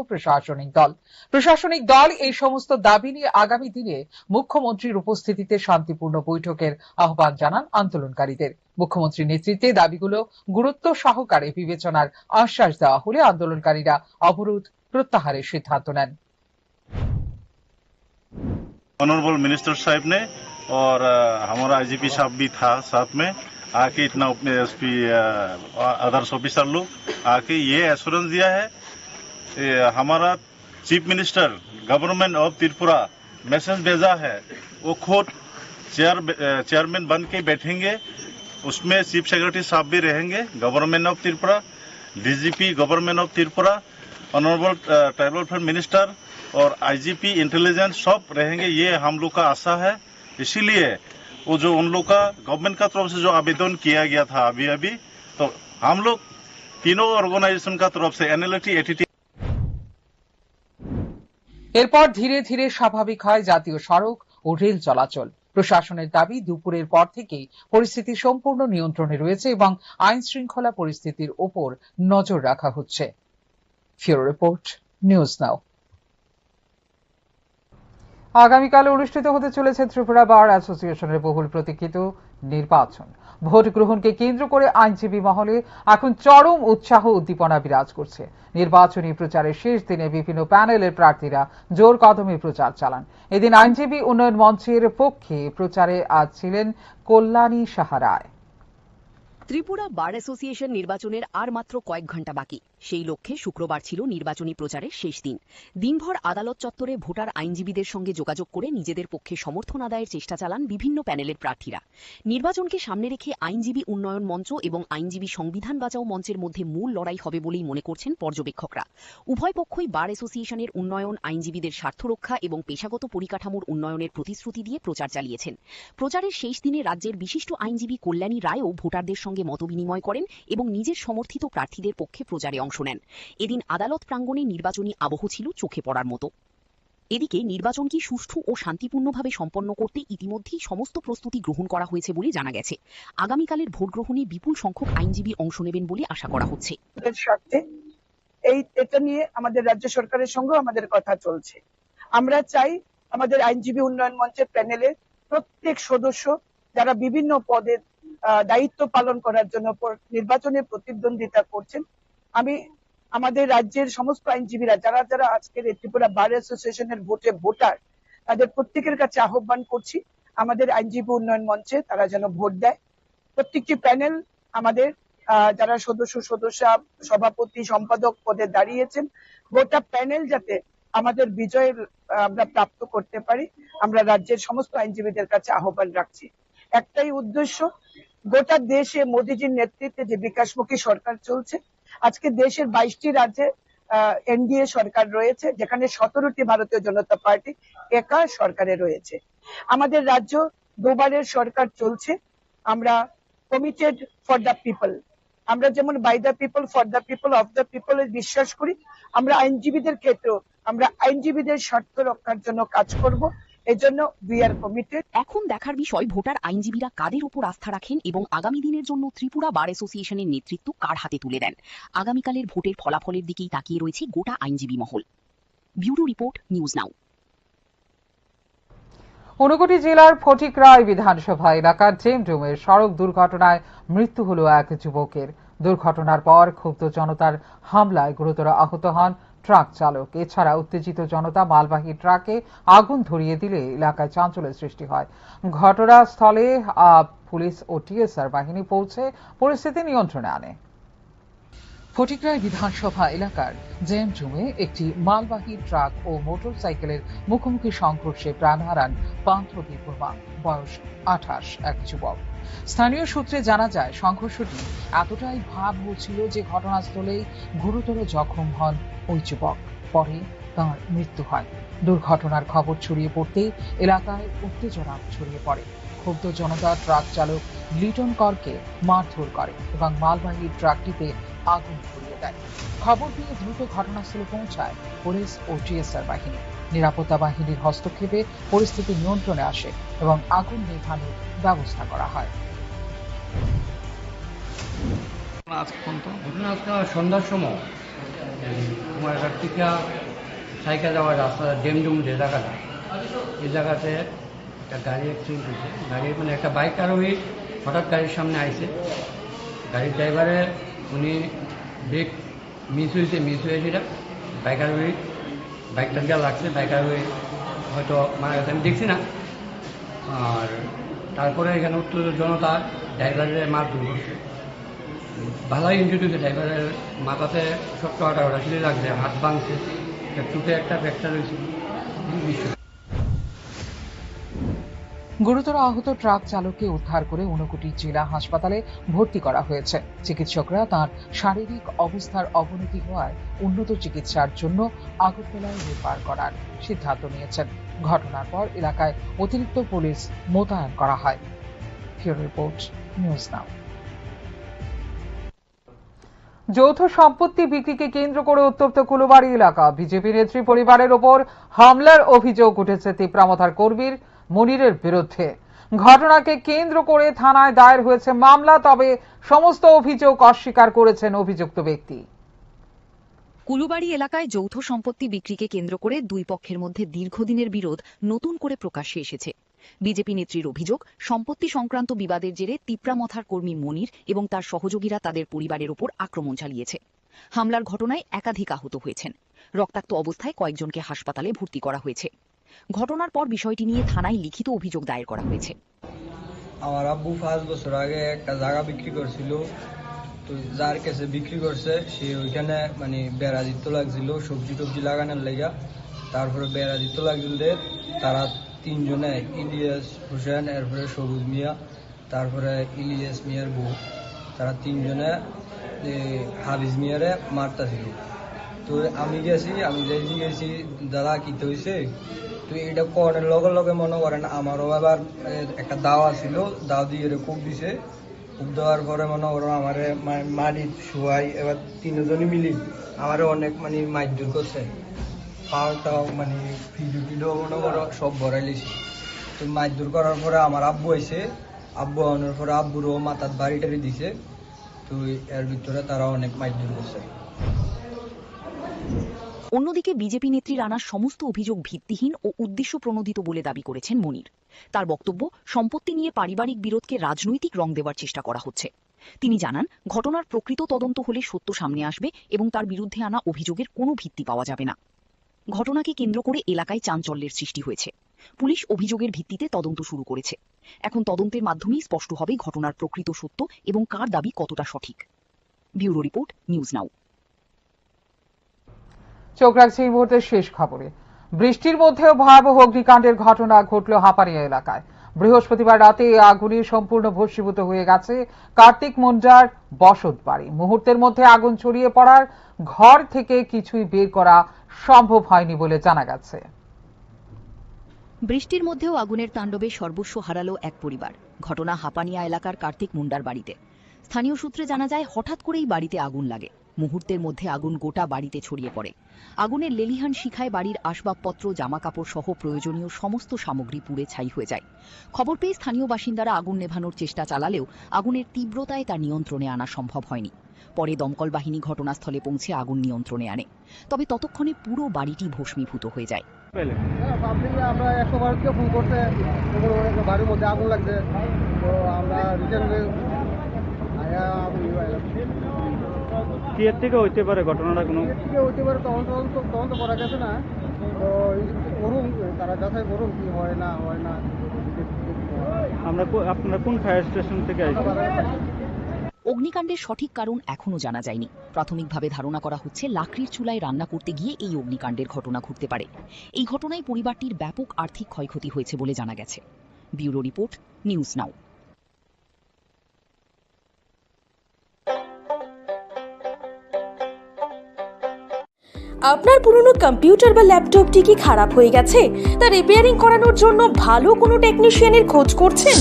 প্রশাসনিক দল এই সমস্ত দাবি নিয়ে আগামী দিনে মুখ্যমন্ত্রীর উপস্থিতিতে শান্তিপূর্ণ বৈঠকের আহ্বান জানান আন্দোলনকারীদের। মুখ্যমন্ত্রীর নেতৃত্বে দাবিগুলো গুরুত্ব সহকারে বিবেচনার আশ্বাস দেওয়া হলে আন্দোলনকারীরা অবরোধ প্রত্যাহারের সিদ্ধান্ত নেন। ऑनरेबल मिनिस्टर साहब ने और हमारा आईजीपी साहब भी था साथ में, आके इतना एसपी अदर्स ऑफिसर लोग आके ये एश्योरेंस दिया है। हमारा chief minister government of Tripura message भेजा है, वो खुद चेयरमैन बन के बैठेंगे, उसमें चीफ सेक्रेटरी साहब भी रहेंगे government of Tripura, DGP government of Tripura, honourable tribal welfare minister और आईजीपी इंटेलिजेंस सब रहेंगे। ये हम लोग का आशा है। इसीलिए वो जो उन लोग का गवर्नमेंट का तरफ से जो आवेदन किया गया था अभी तो हम लोग तीनों ऑर्गेनाइजेशन का तरफ से एनएलटी एटीटी এরপর ধীরে ধীরে স্বাভাবিক হয় জাতীয় সড়ক ও রেল চলাচল। প্রশাসনের দাবি দুপুরের পর থেকেই পরিস্থিতি সম্পূর্ণ নিয়ন্ত্রণে রয়েছে এবং আইন শৃঙ্খলা পরিস্থিতির ওপর নজর রাখা হচ্ছে। ফিউরো রিপোর্ট, নিউজ নাও। আগামীকাল অনুষ্ঠিত হতে চলেছে ত্রিপুরা বার অ্যাসোসিয়েশনের বহুল প্রতীক্ষিত নির্বাচন। ভোট গ্রহণকে কেন্দ্র করে আইনজীবী মহলে এখন চরম উৎসাহ উদ্দীপনা বিরাজ করছে। নির্বাচনী প্রচারের শেষ দিনে বিভিন্ন প্যানেলের প্রার্থীরা জোর কদমে প্রচার চালান। এদিন আইনজীবী উন্নয়ন মঞ্চের পক্ষে প্রচারে আজ ছিলেন কল্যাণী সাহা রায়। ত্রিপুরা বার অ্যাসোসিয়েশন নির্বাচনের আর মাত্র কয়েক ঘণ্টা বাকি। সেই লক্ষ্যে শুক্রবার ছিল নির্বাচনী প্রচারের শেষ দিন। দিনভর আদালত চত্বরে ভোটার আইনজীবীদের সঙ্গে যোগাযোগ করে নিজেদের পক্ষে সমর্থন আদায়ের চেষ্টা চালান বিভিন্ন প্যানেলের প্রার্থীরা। নির্বাচনকে সামনে রেখে আইনজীবী উন্নয়ন মঞ্চ এবং আইনজীবী সংবিধান বাঁচাও মঞ্চের মধ্যে মূল লড়াই হবে বলেই মনে করছেন পর্যবেক্ষকরা। উভয় পক্ষই বার অ্যাসোসিয়েশনের উন্নয়ন, আইনজীবীদের স্বার্থ রক্ষা এবং পেশাগত পরিকাঠামোর উন্নয়নের প্রতিশ্রুতি দিয়ে প্রচার চালিয়েছেন। প্রচারের শেষ দিনে রাজ্যের বিশিষ্ট আইনজীবী কল্যাণী রায়ও ভোটারদের সঙ্গে মতবিনিময় করেন এবং নিজের সমর্থিত প্রার্থীদের পক্ষে প্রচারে অংশ নেন। এদিন আদালত প্রাঙ্গণে নির্বাচনী আবহ ছিল চোখে পড়ার মতো। এদিকে নির্বাচনকে সুষ্ঠু ও শান্তিপূর্ণভাবে সম্পন্ন করতে ইতিমধ্যেই সমস্ত প্রস্তুতি গ্রহণ করা হয়েছে বলে জানা গেছে। আগামীকালের ভোট গ্রহণে বিপুল সংখ্যক আইনজীবী অংশ নেবেন বলে আশা করা হচ্ছে। এটা নিয়ে আমাদের রাজ্য সরকারের সঙ্গে আমাদের কথা চলছে। আমরা চাই আমাদের আইনজীবী উন্নয়ন মঞ্চের প্যানেলে প্রত্যেক সদস্য যারা বিভিন্ন পদে দায়িত্ব পালন করার জন্য নির্বাচনে প্রতিদ্বন্দ্বিতা করছেন, আমি আমাদের রাজ্যের সমস্ত আইনজীবীরা যারা যারা আজকের ত্রিপুরা বার অ্যাসোসিয়েশনের ভোটার, তাদের প্রত্যেকের কাছে আহ্বান করছি আমাদের আইনজীবী উন্নয়ন মঞ্চে তারা যেন ভোট দেয়। প্রত্যেকটি প্যানেল আমাদের যারা সদস্যা, সভাপতি, সম্পাদক পদে দাঁড়িয়েছেন, গোটা প্যানেল যাতে আমাদের বিজয়ের আমরা প্রাপ্ত করতে পারি, আমরা রাজ্যের সমস্ত আইনজীবীদের কাছে আহ্বান রাখছি। একটাই উদ্দেশ্য, গোটা দেশে মোদীজির নেতৃত্বে যে বিকাশমুখী সরকার চলছে, আজকে দেশের 22টি রাজ্যে এনডিএ সরকার রয়েছে, যেখানে 17টি ভারতীয় জনতা পার্টি একা সরকারে রয়েছে। আমাদের রাজ্য দুবারের সরকার চলছে। আমরা কমিটেড ফর দ্য পিপল, আমরা যেমন by the people, for the people, of the people বিশ্বাস করি, আমরা আইনজীবীদের ক্ষেত্রেও আমরা আইনজীবীদের স্বার্থ রক্ষার জন্য কাজ করব। এজন্য উই আর কমিটেড। এখন দেখার বিষয় ভোটার আইনজীবীরা কাদের উপর আস্থা রাখেন এবং আগামী দিনের জন্য ত্রিপুরা বার অ্যাসোসিয়েশনের নেতৃত্ব কার হাতে তুলে দেন। আগামীকালের ভোটের ফলাফলের দিকেই তাকিয়ে রয়েছে গোটা আইনজীবী মহল। ব্যুরো রিপোর্ট, নিউজ নাও। ঊনকোটি জেলার ফটিকরায় বিধানসভা এলাকার জেমডুমের সড়ক দুর্ঘটনায় মৃত্যু হল এক যুবকের। দুর্ঘটনার পর ক্ষুব্ধ জনতার হামলায় গুরুতর আহত হন ট্রাক চালক। এছাড়া উত্তেজিত জনতা মালবাহী ট্রাকে আগুন ধরিয়ে দিলে এলাকায় চাঞ্চল্যের সৃষ্টি হয়। ঘটনাস্থলে পুলিশ ও টিএসআর বাহিনী পৌঁছে পরিস্থিতি নিয়ন্ত্রণে আনে। ফটিকরায় বিধানসভা এলাকার জেমজুমে একটি মালবাহী ট্রাক ও মোটরসাইকেলের মুখোমুখি সংঘর্ষে প্রাণ হারান পান্থ দেববর্মা, বয়স 28, এক যুবক। স্থানীয় সূত্রে জানা যায়, সংঘর্ষটি এতটাই ভয়াবহ ছিল যে ঘটনাস্থলেই গুরুতর জখম হন ওই যুবক। পরে তাঁর মৃত্যু হয়। দুর্ঘটনার খবর ছড়িয়ে পড়তেই এলাকায় উত্তেজনা ছড়িয়ে পড়ে। ক্ষুব্ধ জনতা ট্রাক চালক লিটন করকে মারধর করে এবং মালবাহী ট্রাকটিতে আগুন ধরিয়ে দেয়। খবর পেয়ে দ্রুত ঘটনাস্থলে পৌঁছায় পুলিশ ও টিএসআর বাহিনী। নিরাপত্তা বাহিনীর হস্তক্ষেপে পরিস্থিতি নিয়ন্ত্রণে আসে এবং আগুন নেভানোর ব্যবস্থা করা হয়। আজকে পর্যন্ত ঘটনা আজকে সন্ধ্যার সময় কুমারঘাট থেকে সাইকেল যাওয়ার রাস্তা ডেমডুম যে জায়গাটা, এই জায়গাতে একটা গাড়ি অ্যাক্সিডেন্ট হয়েছে। গাড়ির মানে একটা বাইক আরোহী হঠাৎ গাড়ির সামনে আইছে। গাড়ির ড্রাইভারে উনি ব্রেক মিস হয়ে যেটা বাইক আরোহী বাইকটা গিয়ে লাগছে, বাইক আরোহী হয়তো মারা গেছে, আমি দেখছি না। আর তারপরে এখানে উত্তর জনতা ড্রাইভারের মারধর করছে, ভালোই ইনজুরি হয়েছে। ড্রাইভারের মাথাতে ছোট্ট ওটা ছিলে লাগছে, হাত ভাঙছে, চুটে একটা ফ্র্যাকচার হয়েছে। গুরুতর আহত ট্রাক চালককে উদ্ধার করে ঊনকোটি জেলা হাসপাতালে ভর্তি করা হয়েছে। চিকিৎসকরা তার শারীরিক অবস্থার অবনতি হওয়ায় উন্নত চিকিৎসার জন্য আগরতলায় রেফার করার সিদ্ধান্ত নিয়েছেন। ঘটনার পর এলাকায় অতিরিক্ত পুলিশ মোতায়েন করা হয়। ব্যুরো রিপোর্ট, নিউজ নাও। যৌথ সম্পত্তি বিক্রিকে কেন্দ্র করে উত্তপ্ত কুলুবাড়ি এলাকা। বিজেপি নেত্রী পরিবারের ওপর হামলার অভিযোগ উঠেছে তিপ্রামথার কর্মীর মনিরের বিরুদ্ধে। ঘটনাকে কেন্দ্র করে থানায় দায়ের হয়েছে মামলা, তবে সমস্ত অভিযোগ অস্বীকার করেছেন অভিযুক্ত ব্যক্তি। কুলুবাড়ি এলাকায় যৌথ সম্পত্তি বিক্রিকে কেন্দ্র করে দুই পক্ষের মধ্যে দীর্ঘদিনের বিরোধ নতুন করে প্রকাশ্যে এসেছে। বিজেপি নেত্রীর অভিযোগ, সম্পত্তি সংক্রান্ত বিবাদের জেরে তিপ্রামথার কর্মী মনির এবং তার সহযোগীরা তাদের পরিবারের ওপর আক্রমণ চালিয়েছে। হামলার ঘটনায় একাধিক আহত হয়েছেন। রক্তাক্ত অবস্থায় কয়েকজনকে হাসপাতালে ভর্তি করা হয়েছে। ঘটনার পর বিষয়টি নিয়ে থানায় লিখিত অভিযোগ দায়ের করা হয়েছে। আমার আব্বু 5 বছর আগে একটা জায়গা বিক্রি করছিল, তো যার কাছে বিক্রি করছে সে ওইখানে মানে বেড়া দিতে লাগছিল সবজি টবজি লাগানোর লেগা। তারপরে বেড়া দিতে লাগছিল, তারা তিনজনে, ইলিয়াস হোসেন, এরপরে সবুজ মিয়া, তারপরে ইলিয়াস মিয়ার বউ, তারা তিনজনে হাবিজ মিয়ারে মারতাছিল। তো আমি গেছি দাদা কিতে হয়েছে, তো এটা করার লগে লগে মনে করেন আমারও আবার একটা দাওয়া ছিল, দাও দিয়ে কূপ দিছে। কূপ দেওয়ার পরে মনে করো আমারে মাটি শোয়াই, এবার তিনজনই মিলি আমারে অনেক মানে মারধর করছে। পাওয়াটাও মানে ফিডো মনে করো সব ভরাই লিছি। তো মারধর করার পরে আমার আব্বু আইছে, আব্বু আনার পরে আব্বুরও মাথার বাড়ি টাড়ি দিছে। তো এর ভিতরে তারা অনেক মারধর করছে। অন্যদিকে বিজেপি নেত্রীর আনা সমস্ত অভিযোগ ভিত্তিহীন ও উদ্দেশ্য প্রণোদিত বলে দাবি করেছেন মনির। তার বক্তব্য, সম্পত্তি নিয়ে পারিবারিক বিরোধকে রাজনৈতিক রং দেওয়ার চেষ্টা করা হচ্ছে। তিনি জানান, ঘটনার প্রকৃত তদন্ত হলে সত্য সামনে আসবে এবং তার বিরুদ্ধে আনা অভিযোগের কোনো ভিত্তি পাওয়া যাবে না। ঘটনাকে কেন্দ্র করে এলাকায় চাঞ্চল্যের সৃষ্টি হয়েছে। পুলিশ অভিযোগের ভিত্তিতে তদন্ত শুরু করেছে। এখন তদন্তের মাধ্যমেই স্পষ্ট হবে ঘটনার প্রকৃত সত্য এবং কার দাবি কতটা সঠিক। ব্যুরো রিপোর্ট, নিউজ নাও। চোখ রাখছে এই মুহূর্তের শেষ খবরে। বৃষ্টির মধ্যেও ভয়াবহ অগ্নিকাণ্ডের ঘটনা ঘটল হাপানিয়া এলাকায়। বৃহস্পতিবার রাতে আগুনে সম্পূর্ণ ভস্মীভূত হয়ে গেছে কার্তিক মুন্ডার বসত বাড়ি। মুহূর্তের মধ্যে আগুন ছড়িয়ে পড়ার ঘর থেকে কিছুই বের করা সম্ভব হয়নি বলে জানা গেছে। বৃষ্টির মধ্যেও আগুনের তাণ্ডবে সর্বস্ব হারালো এক পরিবার। ঘটনা হাপানিয়া এলাকার কার্তিক মুন্ডার বাড়িতে। স্থানীয় সূত্রে জানা যায়, হঠাৎ করেই বাড়িতে আগুন লাগে। মুহূর্তের মধ্যে আগুন গোটা বাড়িতে ছড়িয়ে পড়ে। আগুনের লেলিহান শিখায় বাড়ির আসবাবপত্র, জামাকাপড় সহ প্রয়োজনীয় সমস্ত সামগ্রী পুড়ে ছাই হয়ে যায়। খবর পেয়ে স্থানীয় বাসিন্দারা আগুন নেভানোর চেষ্টা চালালেও আগুনের তীব্রতায় তা নিয়ন্ত্রণে আনা সম্ভব হয়নি। পরে দমকল বাহিনী ঘটনাস্থলে পৌঁছে আগুন নিয়ন্ত্রণে আনে, তবে ততক্ষণে পুরো বাড়িটি ভস্মীভূত হয়ে যায়। আমরা 112 ফোন করতে বাড়ির মধ্যে আগুন লাগছে, তো আমরা কি এর থেকে হইতে পারে ঘটনাটা? কোনো হইতে পারে, তদন্ত করা গেছে না, তো করুন, তারা যাচাই করুন কি হয় না হয় না। আপনারা কোন ফায়ার স্টেশন থেকে আসছেন? অগ্নিকাণ্ডের সঠিক কারণ এখনও জানা যায়নি। প্রাথমিকভাবে ধারণা করা হচ্ছে লাকড়ির চুলায় রান্না করতে গিয়ে এই অগ্নিকাণ্ডের ঘটনা ঘটতে পারে। এই ঘটনায় পরিবারটির ব্যাপক আর্থিক ক্ষয়ক্ষতি হয়েছে বলে জানা গেছে। ব্যুরো রিপোর্ট, নিউজ নাও। আপনার পুরনো কম্পিউটার বা ল্যাপটপটি কি খারাপ হয়ে গেছে? তা রিপেয়ারিং করানোর জন্য ভালো কোনো টেকনিশিয়ানের খোঁজ করছেন?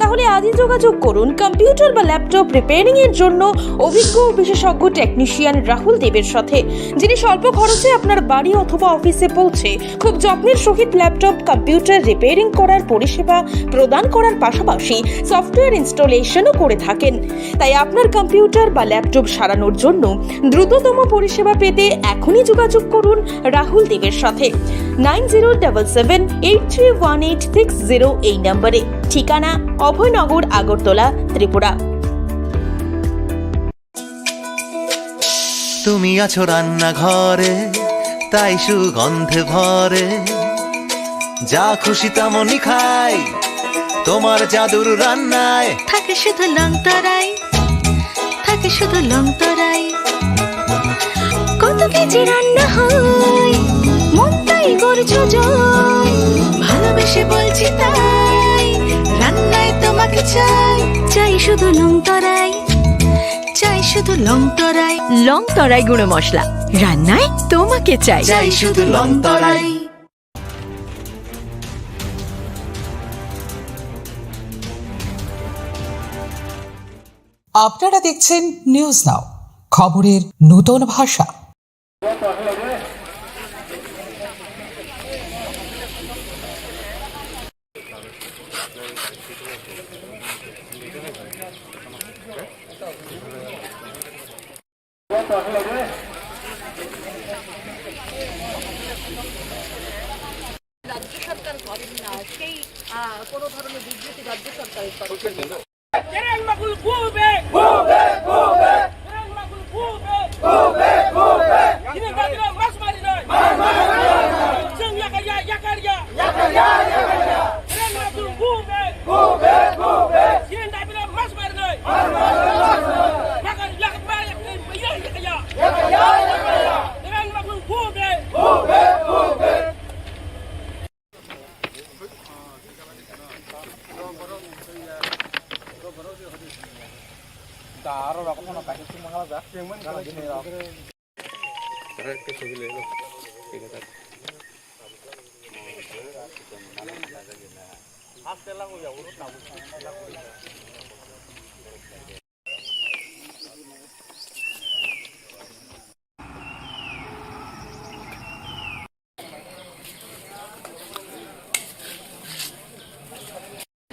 তাহলে আজই যোগাযোগ করুন কম্পিউটার বা ল্যাপটপ রিপেয়ারিং এর জন্য অভিজ্ঞ ও বিশেষজ্ঞ টেকনিশিয়ান রাহুল দেবের সাথে, যিনি স্বল্প খরচে আপনার বাড়ি অথবা অফিসে পৌঁছে খুব যত্নের সহিত ল্যাপটপ কম্পিউটার রিপেয়ারিং করার পরিষেবা প্রদান করার পাশাপাশি সফটওয়্যার ইনস্টলেশনও করে থাকেন। তাই আপনার কম্পিউটার বা ল্যাপটপ সারানোর জন্য দ্রুততম পরিষেবা পেতে এখনই যোগাযোগ করুন রাহুল দেবের সাথে 9077831860 এই নম্বরে। ঠিকানা অভয়নগর, আগরতলা, ত্রিপুরা। তুমি আছো রান্নাঘরে, তাই সুগন্ধে ভরে, যা খুশি তেমনই খাই তোমার জাদুর রান্নায়। থাকে শুধু লং তরাই, থাকে শুধু লং তরাই। কত কেজি রান্না হয়, মন তাই করছো জয়। ভালোবেসে বলছি তাই, রান্নায় তোমাকে চাই, চাই শুধু লং তরাই, চাই শুধু লং তরাই। লং তরাই গুঁড়ো মশলা, রান্নায় তোমাকে চাই, চাই শুধু লং তরাই। আপনারা দেখছেন নিউজ নাও, খবরের নতুন ভাষা। রাজ্য সরকার করেন না, সেই কোনো ধরনের বিবৃতি রাজ্য সরকারের তরফে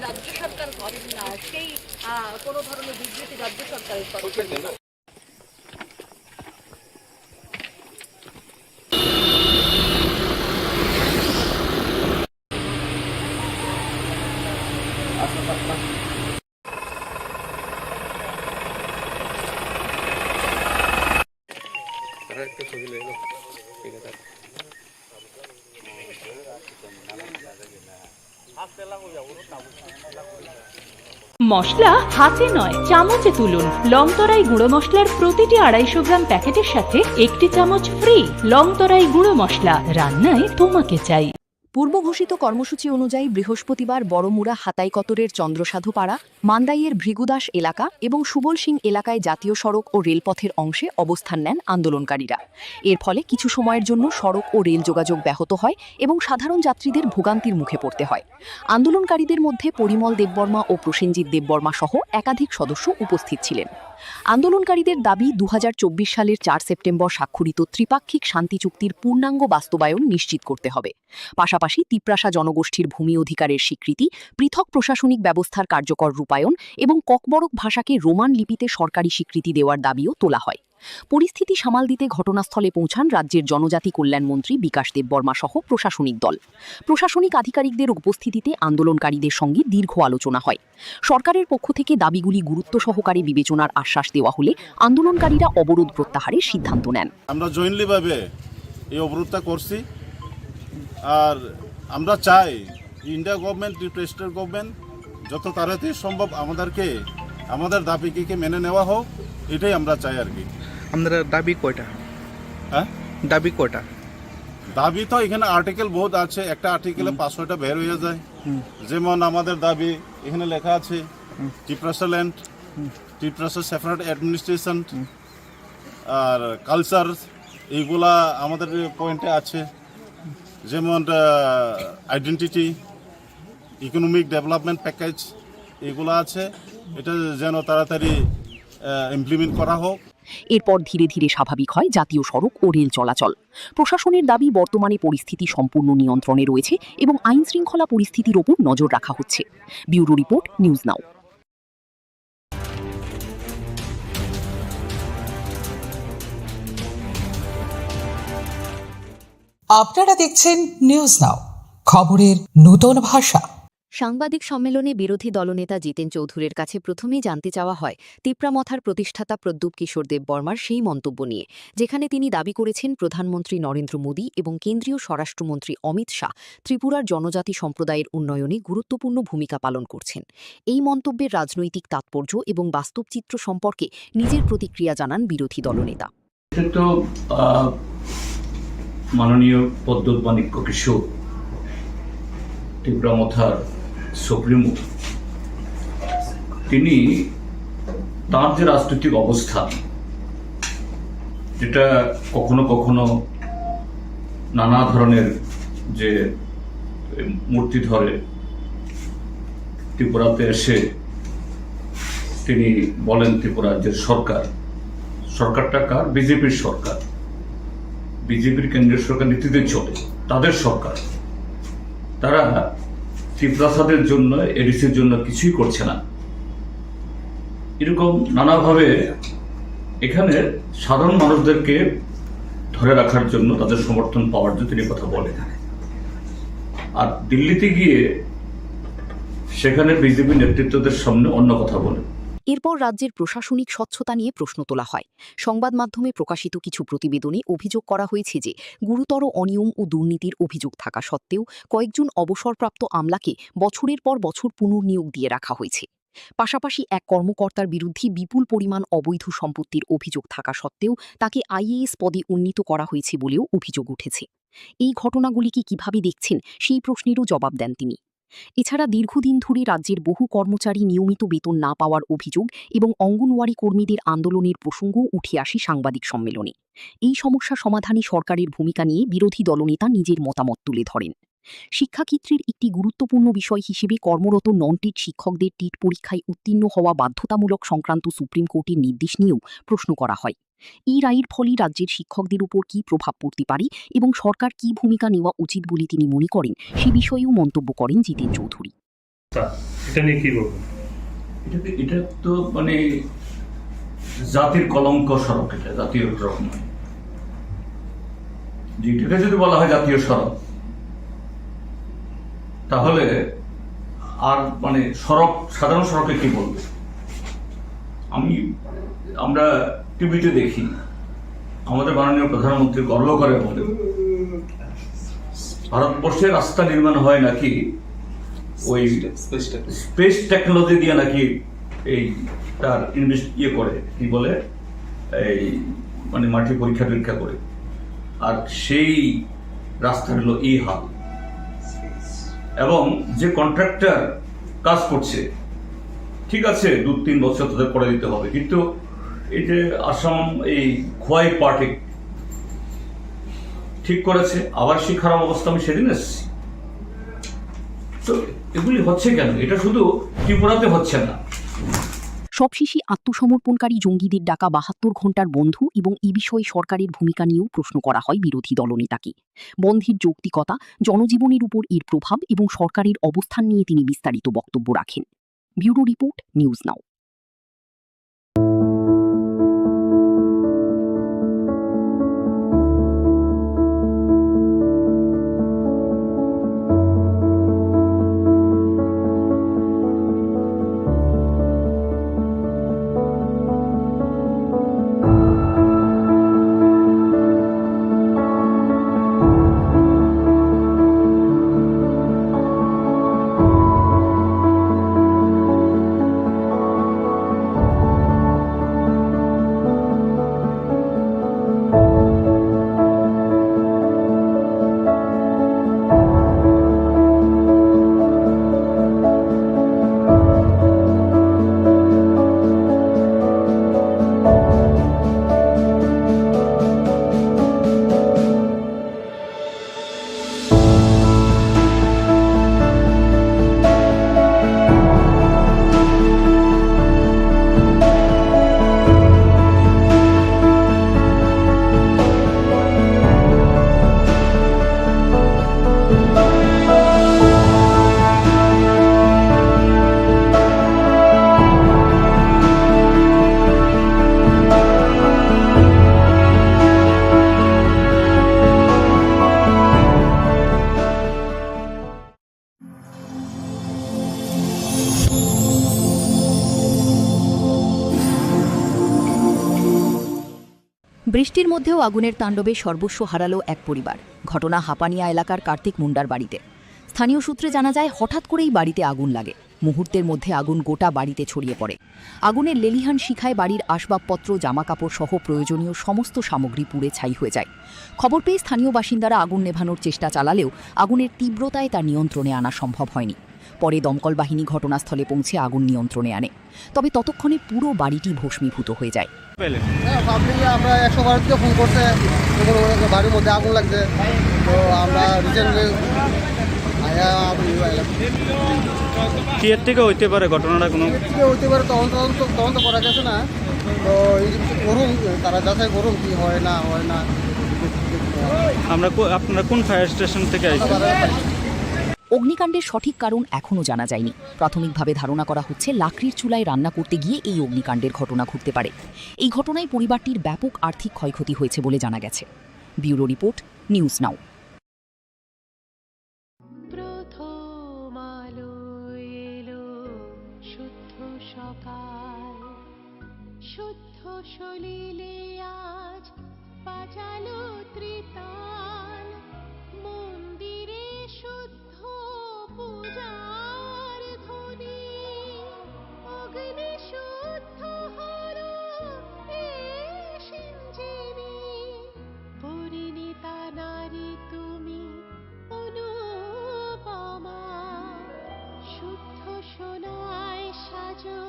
রাজ্য সরকার করেন না, সেই কোনো ধরনের বিবৃতি রাজ্য সরকারের তরফে মশলা হাতে নয় চামচে তুলুন। লংতরাই গুঁড়ো মশলার প্রতিটি 250 গ্রাম প্যাকেটের সাথে 1টি চামচ ফ্রি। লংতরাই গুঁড়ো মশলা, রান্নায় তোমাকে চাই। পূর্ব ঘোষিত কর্মসূচি অনুযায়ী বৃহস্পতিবার বড়মুড়া হাতাইকতরের চন্দ্রসাধুপাড়া, মান্দাইয়ের ভৃগুদাস এলাকা এবং সুবল সিং এলাকায় জাতীয় সড়ক ও রেলপথের অংশে অবস্থান নেন আন্দোলনকারীরা। এর ফলে কিছু সময়ের জন্য সড়ক ও রেল যোগাযোগ ব্যাহত হয় এবং সাধারণ যাত্রীদের ভোগান্তির মুখে পড়তে হয়। আন্দোলনকারীদের মধ্যে পরিমল দেববর্মা ও প্রসেনজিৎ দেববর্মা সহ একাধিক সদস্য উপস্থিত ছিলেন। আন্দোলনকারীদের দাবি 2024 সালের 4 সেপ্টেম্বর স্বাক্ষরিত ত্রিপাক্ষিক শান্তি চুক্তির পূর্ণাঙ্গ বাস্তবায়ন নিশ্চিত করতে হবে। পাশাপাশি তিপ্রাসা জনগোষ্ঠীর ভূমি অধিকারের স্বীকৃতি, পৃথক প্রশাসনিক ব্যবস্থার কার্যকর রূপায়ণ এবং ককবরক ভাষাকে রোমান লিপিতে সরকারি স্বীকৃতি দেওয়ার দাবিও তোলা হয়। পরিস্থিতি সামাল দিতে ঘটনাস্থলে পৌঁছান রাজ্যের জনজাতি কল্যাণ মন্ত্রী বিকাশ দেববর্মা সহ প্রশাসনিক দল। প্রশাসনিক আধিকারিকদের উপস্থিতিতে আন্দোলনকারীদের সঙ্গে দীর্ঘ আলোচনা হয়। সরকারের পক্ষ থেকে দাবিগুলি গুরুত্ব সহকারে বিবেচনার আশ্বাস দেওয়া হলে আন্দোলনকারীরা অবরোধ প্রত্যাহারের সিদ্ধান্ত নেন। আমরা জয়েন্টলিভাবে এই অবরোধটা করছি, আর আমরা চাই ইন্ডিয়া গভর্নমেন্ট, প্রেসিডেন্ট গভর্নমেন্ট যত তাড়াতাড়ি সম্ভব আমাদেরকে আমাদের দাবিকে মেনে নেওয়া হোক, এটাই আমরা চাই আর কি। আপনারা দাবি কয়টা? হ্যাঁ, দাবি কয়টা? দাবি তো এখানে আর্টিকেল বহুত আছে, একটা আর্টিকেলে 500টা বের হয়ে যায়। যেমন আমাদের দাবি এখানে লেখা আছে ত্রিপ্রাসা ল্যান্ড, ত্রিপ্রাসা সেপারেট অ্যাডমিনিস্ট্রেশন আর কালচার, এইগুলা আমাদের পয়েন্টে আছে। যেমন আইডেন্টিটি, ইকোনমিক ডেভেলপমেন্ট প্যাকেজ, এগুলো আছে, এটা যেন তাড়াতাড়ি ইমপ্লিমেন্ট করা হোক। এরপর ধীরে ধীরে স্বাভাবিক হয় জাতীয় সড়ক ও রেল চলাচল। প্রশাসনের দাবি, বর্তমানে পরিস্থিতি সম্পূর্ণ নিয়ন্ত্রণে রয়েছে এবং আইন শৃঙ্খলা পরিস্থিতির ওপর নজর রাখা হচ্ছে। ব্যুরো রিপোর্ট, নিউজ নাও। আপনারা দেখছেন নিউজ নাও, খবরের নতুন ভাষা। সাংবাদিক সম্মেলনে বিরোধী দলনেতা জিতেন চৌধুরীর কাছে প্রথমেই জানতে চাওয়া হয় তিপ্রামথার প্রতিষ্ঠাতা প্রদ্যুৎ কিশোর দেববর্মার সেই মন্তব্য নিয়ে, যেখানে তিনি দাবি করেছেন প্রধানমন্ত্রী নরেন্দ্র মোদী এবং কেন্দ্রীয় স্বরাষ্ট্রমন্ত্রী অমিত শাহ ত্রিপুরার জনজাতি সম্প্রদায়ের উন্নয়নে গুরুত্বপূর্ণ ভূমিকা পালন করছেন। এই মন্তব্যের রাজনৈতিক তাৎপর্য এবং বাস্তব চিত্র সম্পর্কে নিজের প্রতিক্রিয়া জানান বিরোধী দলনেতা। মাননীয় প্রদ্যুৎ মাণিক্য কিশোর, তিপ্রামথার সুপ্রিমো, তিনি তার যে রাজনৈতিক অবস্থান, যেটা কখনো কখনো নানা ধরনের যে মূর্তি ধরে ত্রিপুরাতে এসে তিনি বলেন ত্রিপুরা রাজ্যের সরকারটা কার? বিজেপির সরকার, বিজেপির কেন্দ্রীয় সরকার নীতিতে চলে, তাদের সরকার। তারা ত্রিপ্রাসাদের জন্য, এডিসির জন্য কিছুই করছে না। এরকম নানাভাবে এখানে সাধারণ মানুষদেরকে ধরে রাখার জন্য, তাদের সমর্থন পাওয়ার জন্য তিনি কথা বলেন। আর দিল্লিতে গিয়ে সেখানে বিজেপি নেতৃত্বদের সামনে অন্য কথা বলেন। এরপর রাজ্যের প্রশাসনিক স্বচ্ছতা নিয়ে প্রশ্ন তোলা হয়। সংবাদ মাধ্যমে প্রকাশিত কিছু প্রতিবেদনে অভিযোগ করা হয়েছে যে গুরুতর অনিয়ম ও দুর্নীতির অভিযোগ থাকা সত্ত্বেও কয়েকজন অবসরপ্রাপ্ত আমলাকে বছরের পর বছর পুনর্নিয়োগ দিয়ে রাখা হয়েছে। পাশাপাশি এক কর্মকর্তার বিরুদ্ধে বিপুল পরিমাণ অবৈধ সম্পত্তির অভিযোগ থাকা সত্ত্বেও তাকে আইএএস পদে উন্নীত করা হয়েছে বলেও অভিযোগ উঠেছে। এই ঘটনাগুলিকে কিভাবে দেখছেন, সেই প্রশ্নেরও জবাব দেন তিনি। এছাড়া দীর্ঘদিন ধরে রাজ্যের বহু কর্মচারী নিয়মিত বেতন না পাওয়ার অভিযোগ এবং অঙ্গনওয়াড়ি কর্মীদের আন্দোলনের প্রসঙ্গও উঠে আসে সাংবাদিক সম্মেলনে। এই সমস্যা সমাধানে সরকারের ভূমিকা নিয়ে বিরোধী দলনেতা নিজের মতামত তুলে ধরেন। শিক্ষাক্ষেত্রের একটি গুরুত্বপূর্ণ বিষয় হিসেবে কর্মরত নন টেট শিক্ষকদের টেট পরীক্ষায় উত্তীর্ণ হওয়া বাধ্যতামূলক সংক্রান্ত সুপ্রিম কোর্টের নির্দেশ নিয়েও প্রশ্ন করা হয়। এই রায়ের ফলে রাজ্যের শিক্ষকদের উপর কী প্রভাব পড়তে পারে এবং সরকার কী ভূমিকা নেওয়া উচিত বলে তিনি মনে করেন, সে বিষয়েও মন্তব্য করেন জিতেন চৌধুরী। এটা তো মানে জাতির কলঙ্ক সড়ক, এটা জাতীয় সড়ক নয়। যেটাকে যদি বলা হয় জাতীয় সড়ক, তাহলে আর মানে সড়ক, সাধারণ সড়কে কি বলবে? আমরা টিভিতে দেখি, আমাদের মাননীয় প্রধানমন্ত্রী গর্ব করে বলেন ভারতবর্ষে রাস্তা নির্মাণ হয় নাকি ওই স্পেস টেকনোলজি দিয়ে, নাকি এই তার করে কি বলে এই মানে মাটি পরীক্ষা টরীক্ষা করে। আর সেই রাস্তা হলো এই হাল। এবং যে কন্ট্রাক্টর কাজ করছে, ঠিক আছে 2-3 বছর তাদের করে দিতে হবে, কিন্তু এই যে আসাম এই খোয়াই পার্টি ঠিক করেছে, আবার সেই খারাপ অবস্থা আমি সেদিন এসেছি। তো এগুলি হচ্ছে কেন? এটা শুধু ত্রিপুরাতে হচ্ছে না। সবশেষে আত্মসমর্পণকারী জঙ্গিদের ডাকা 72 ঘণ্টার বন্ধ এবং এ বিষয়ে সরকারের ভূমিকা নিয়েও প্রশ্ন করা হয় বিরোধী দলনেতাকে। বন্ধের যৌক্তিকতা, জনজীবনের উপর এর প্রভাব এবং সরকারের অবস্থান নিয়ে তিনি বিস্তারিত বক্তব্য রাখেন। ব্যুরো রিপোর্ট, নিউজ নাও। বৃষ্টির মধ্যেও আগুনের তাণ্ডবে সর্বস্ব হারালো এক পরিবার। ঘটনা হাপানিয়া এলাকার কার্তিক মুন্ডার বাড়িতে। স্থানীয় সূত্রে জানা যায়, হঠাৎ করেই বাড়িতে আগুন লাগে। মুহূর্তের মধ্যে আগুন গোটা বাড়িতে ছড়িয়ে পড়ে। আগুনের লেলিহান শিখায় বাড়ির আসবাবপত্র, জামাকাপড় সহ প্রয়োজনীয় সমস্ত সামগ্রী পুড়ে ছাই হয়ে যায়। খবর পেয়ে স্থানীয় বাসিন্দারা আগুন নেভানোর চেষ্টা চালালেও আগুনের তীব্রতায় তা নিয়ন্ত্রণে আনা সম্ভব হয়নি। পরে দমকল বাহিনী ঘটনাস্থলে পৌঁছে আগুন নিয়ন্ত্রণে আনে। তবে ততক্ষণে পুরো বাড়িটি ভস্মীভূত হয়ে যায়। পাবলিকে আমরা 112 থেকে ফোন করছে, বাড়ির মধ্যে আগুন লাগছে। তো আমরা রিসেন্টলি কি এর থেকে হইতে পারে ঘটনাটা? কোনো হইতে পারে, তদন্ত করা গেছে না। তো করুন, তারা যাচাই করুন কি হয় না হয় না। আপনারা কোন ফায়ার স্টেশন থেকে আইছেন? অগ্নিকাণ্ডের সঠিক কারণ এখনও জানা যায়নি। প্রাথমিকভাবে ধারণা করা হচ্ছে, লাকড়ির চুলায় রান্না করতে গিয়ে এই অগ্নিকাণ্ডের ঘটনা ঘটতে পারে। এই ঘটনায় পরিবারটির ব্যাপক আর্থিক ক্ষয়ক্ষতি হয়েছে বলে জানা গেছে। ব্যুরো রিপোর্ট, নিউজ নাও। শুদ্ধ সলিলে আজ বাজালো ত্রিতাল, মন্দিরে শুদ্ধ পূজার ধ্বনি, অগ্নি শুদ্ধ হর সঞ্জীবী, পরিণীতা নারী তুমি অনুপমা, শুদ্ধ সোনায় সাজো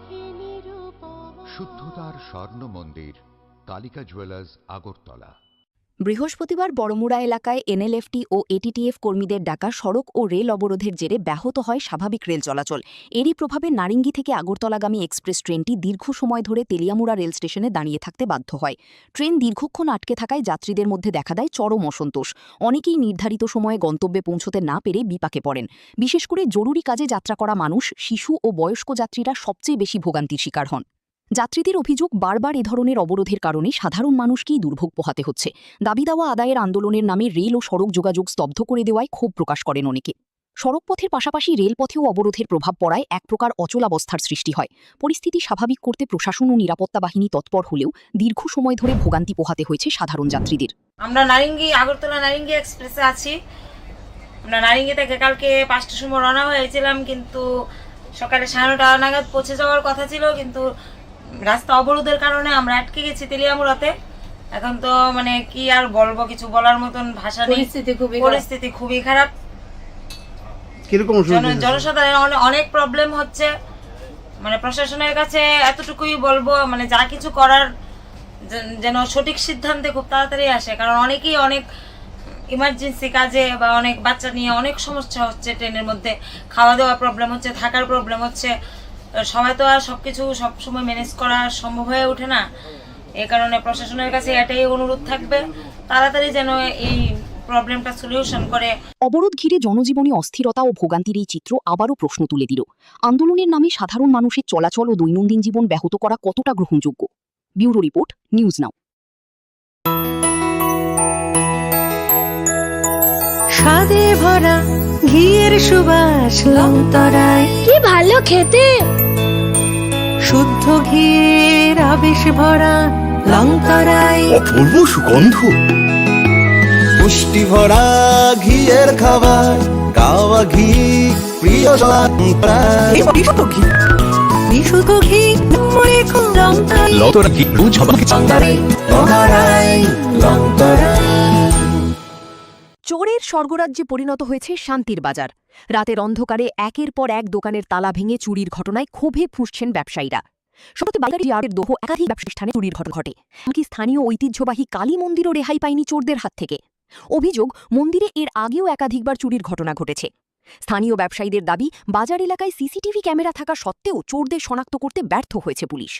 হে নিরুপমা। শুদ্ধতার স্বর্ণ মন্দির, কালিকা জুয়েলার্স, আগরতলা। বৃহস্পতিবার বড়মুড়া এলাকায় এনএলএফটি ও এটিটিএফ কর্মীদের ডাকা সড়ক ও রেল অবরোধের জেরে ব্যাহত হয় স্বাভাবিক রেল চলাচল। এরই প্রভাবে নারিঙ্গি থেকে আগরতলাগামী এক্সপ্রেস ট্রেনটি দীর্ঘ সময় ধরে তেলিয়ামুড়া রেল স্টেশনে দাঁড়িয়ে থাকতে বাধ্য হয়। ট্রেন দীর্ঘক্ষণ আটকে থাকায় যাত্রীদের মধ্যে দেখা দেয় চরম অসন্তোষ। অনেকেই নির্ধারিত সময়ে গন্তব্যে পৌঁছতে না পেরে বিপাকে পড়েন। বিশেষ করে জরুরি কাজে যাত্রা করা মানুষ, শিশু ও বয়স্ক যাত্রীরা সবচেয়ে বেশি ভোগান্তির শিকার হন। যাত্রীদের অভিযোগ, বারবার এ ধরনের অবরোধের কারণে সাধারণ মানুষকেই দুর্ভোগ পোহাতে হচ্ছে। দাবি দেওয়া আদায়ের আন্দোলনের নামে রেল ও সড়ক যোগাযোগ স্তব্ধ করে দেওয়ায় ক্ষোভ প্রকাশ করেন অনেকে। সড়কপথের পাশাপাশি রেলপথেও অবরোধের প্রভাব পড়ায় এক প্রকার অচলাবস্থার সৃষ্টি হয়। পরিস্থিতি স্বাভাবিক করতে প্রশাসন ও নিরাপত্তা বাহিনী তৎপর হলেও দীর্ঘ সময় ধরে ভোগান্তি পোহাতে হয়েছে সাধারণ যাত্রীদের। আমরা আগরতলা নারিঙ্গি এক্সপ্রেসে আছি। আমরা নারিঙ্গি থেকে কালকে 5টার সময় রওনা হয়েছিলাম, কিন্তু সকালে 9:30 নাগাদ পৌঁছে যাওয়ার কথা ছিল, কিন্তু রাস্তা অবরোধের কারণে আমরা আটকে গেছি তেলিয়ামুড়াতে। এখন তো মানে কি আর বলবো, কিছু বলার মতন ভাষা নেই। পরিস্থিতি খুবই খারাপ। জনসাধারণ অনেক প্রবলেম হচ্ছে। মানে প্রশাসনের কাছে এতটুকুই বলবো, মানে যা কিছু করার যেন সঠিক সিদ্ধান্তে খুব তাড়াতাড়ি আসে, কারণ অনেকেই অনেক ইমার্জেন্সি কাজে বা অনেক বাচ্চা নিয়ে অনেক সমস্যা হচ্ছে। ট্রেনের মধ্যে খাওয়া দাওয়া প্রবলেম হচ্ছে, থাকার প্রবলেম হচ্ছে। সবাই তো আর সবকিছু সবসময় ম্যানেজ করা সম্ভব হয়ে ওঠে না। এই কারণে প্রশাসনের কাছে এটাই অনুরোধ থাকবে, তাড়াতাড়ি যেন এই প্রবলেমটা সলিউশন করে। অবরোধ ঘিরে জনজীবনে অস্থিরতা ও ভোগান্তির এই চিত্র আবারও প্রশ্ন তুলে দিল, আন্দোলনের নামে সাধারণ মানুষের চলাচল ও দৈনন্দিন জীবন ব্যাহত করা কতটা গ্রহণযোগ্য। ব্যুরো রিপোর্ট, নিউজ নাও। স্বাদে ভরা ঘিয়ের সুবাস লংতরায়, কি ভালো খেতে। শুদ্ধ ঘিয়ের আবেশ ভরা লংতরায়, অপূর্ব সুগন্ধ, পুষ্টি ভরা ঘিয়ের খাবার, কাওয়া ঘি প্রিয় লংতরায়। বিশুদ্ধ ঘি লংতরা ঘি রোজ হবে লংতরায়। চোরের স্বর্গরাজ্যে পরিণত হয়েছে শান্তির বাজার। রাতের অন্ধকারে একের পর এক দোকানের তালা ভেঙে চুরির ঘটনায় ক্ষোভে ফুঁসছেন ব্যবসায়ীরা। সম্প্রতি বাজারের দোহ একাধিক ব্যবসায়ী চুরির ঘটনা ঘটে। এমনকি স্থানীয় ঐতিহ্যবাহী কালী মন্দিরও রেহাই পায়নি চোরদের হাত থেকে। অভিযোগ, মন্দিরে এর আগেও একাধিকবার চুরির ঘটনা ঘটেছে। স্থানীয় ব্যবসায়ীদের দাবি, বাজার এলাকায় সিসিটিভি ক্যামেরা থাকা সত্ত্বেও চোরদের শনাক্ত করতে ব্যর্থ হয়েছে পুলিশ।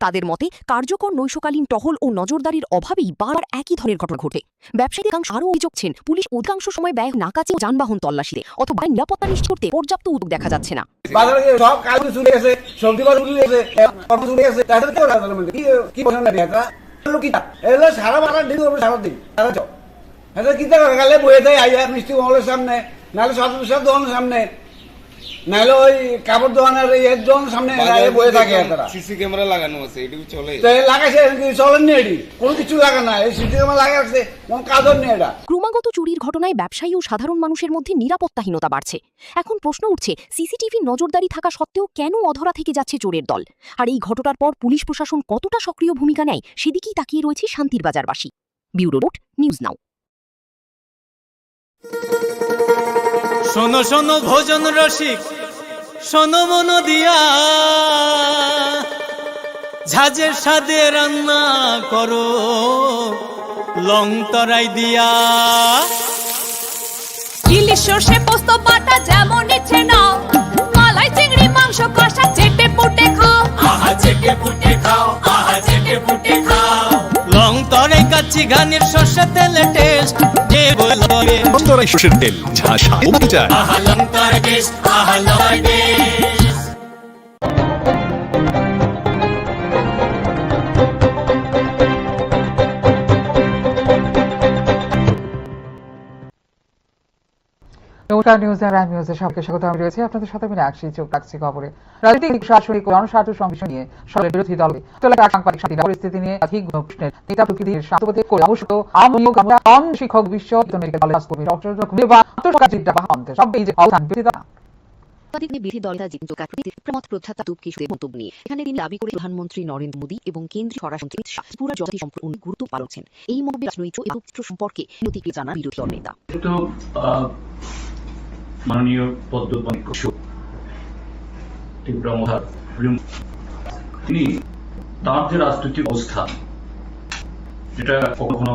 তাদের মতে, কার্যকর নৈশকালীন টহল ও নজরদারির অভাবেই বারবার একই ধরনের ঘটনা ঘটে। ব্যবসায়ীদের আরও অভিযোগছেন, পুলিশ অধিকাংশ সময় ব্যয় নাকাচে যানবাহন তল্লাশিতে অথবা নিরাপত্তা নিশ্চিত করতে পর্যাপ্ত উদ্যোগ দেখা যাচ্ছে না। সামনে নাহলে সব দোকানের সামনে নাহলে ওই কাপড় দোকানের একজন সামনে বসে থাকে তারা। সিসি ক্যামেরা লাগানো আছে, এটুকু চলে? লাগাইছে, চলেননি এটি, কোনো কিছু লাগা না, এই সিসি ক্যামেরা লাগাচ্ছে, কোন কাজও নেই এটা। ক্রমাগত চুরির ঘটনায় ব্যবসায়ী ও সাধারণ মানুষের মধ্যে নিরাপত্তাহীনতা বাড়ছে। এখন প্রশ্ন উঠছে, সিসিটিভি নজরদারি থাকা সত্ত্বেও কেন অধরা থেকে যাচ্ছে চোরের দল? আর এই ঘটনার পর পুলিশ প্রশাসন কতটা সক্রিয় ভূমিকা নেয় সেদিকেই তাকিয়ে রয়েছে শান্তির বাজারবাসী। Bureau report, news now. শোনো শোনো ভোজন রসিক, শোনো মন দিয়া, ঝাঁঝের স্বাদে রান্না করো লং তরাই দিয়া। ইলিশ সর্ষে পোস্ত বাটা যেমন ইচ্ছে নাও, মালাই চিংড়ি মাংস কষা চেটে পুটে খাও, আহা চেটে পুটে খাও, আহা চেটে পুটে খাও। লং তরাই কাচ্চি ঘানির সর্ষে তেলে টেস্ট যে বলে লং তরাই সর্ষের তেল, ঝাল স্বাদ হতে চায়। আহা লং তরাই টেস্ট, আহা লং তরাই টেস্ট। নমস্কার, নিউজ আর নিউজে সবকে স্বাগত। আমি রয়েছে আপনাদের সাথে মীনাক্ষী। চোখ রাখছি খবরে। রাজনৈতিক, শাসনিক ও জনস্বার্থ সংমিশ্রণ নিয়ে সরকারের বিরোধী দল তোলা সাংবাদিক শান্তি পরিস্থিতি নিয়ে একাধিক প্রশ্নের নেতা প্রকৃতির শান্তপথে করে আবশ্যক কম শিক্ষক বিশ্ববিদ্যালয় মেডিকেল কলেজ কর্মী ডক্টর আত্মসরকার জিদ্দা বাহান্ত সব এই যে অবস্থান বিরোধী বিরোধী দলেরা প্রমত প্রখ্যাত কিশোরের মন্তব্য নিয়ে এখানে তিনি দাবি করে প্রধানমন্ত্রী নরেন্দ্র মোদী এবং কেন্দ্রীয় স্বরাষ্ট্রমন্ত্রী পুরা জগৎ সম্পর্কে গুরুত্ব পালছেন। এই মন্তব্যে রাজনৈতিক এবং চিত্র সম্পর্কে প্রতিক্রিয়া জানান বিরোধী দল নেতা। মাননীয় পদ্মপাণি তিনি তার যে রাজনৈতিক অবস্থান, যেটা কখনো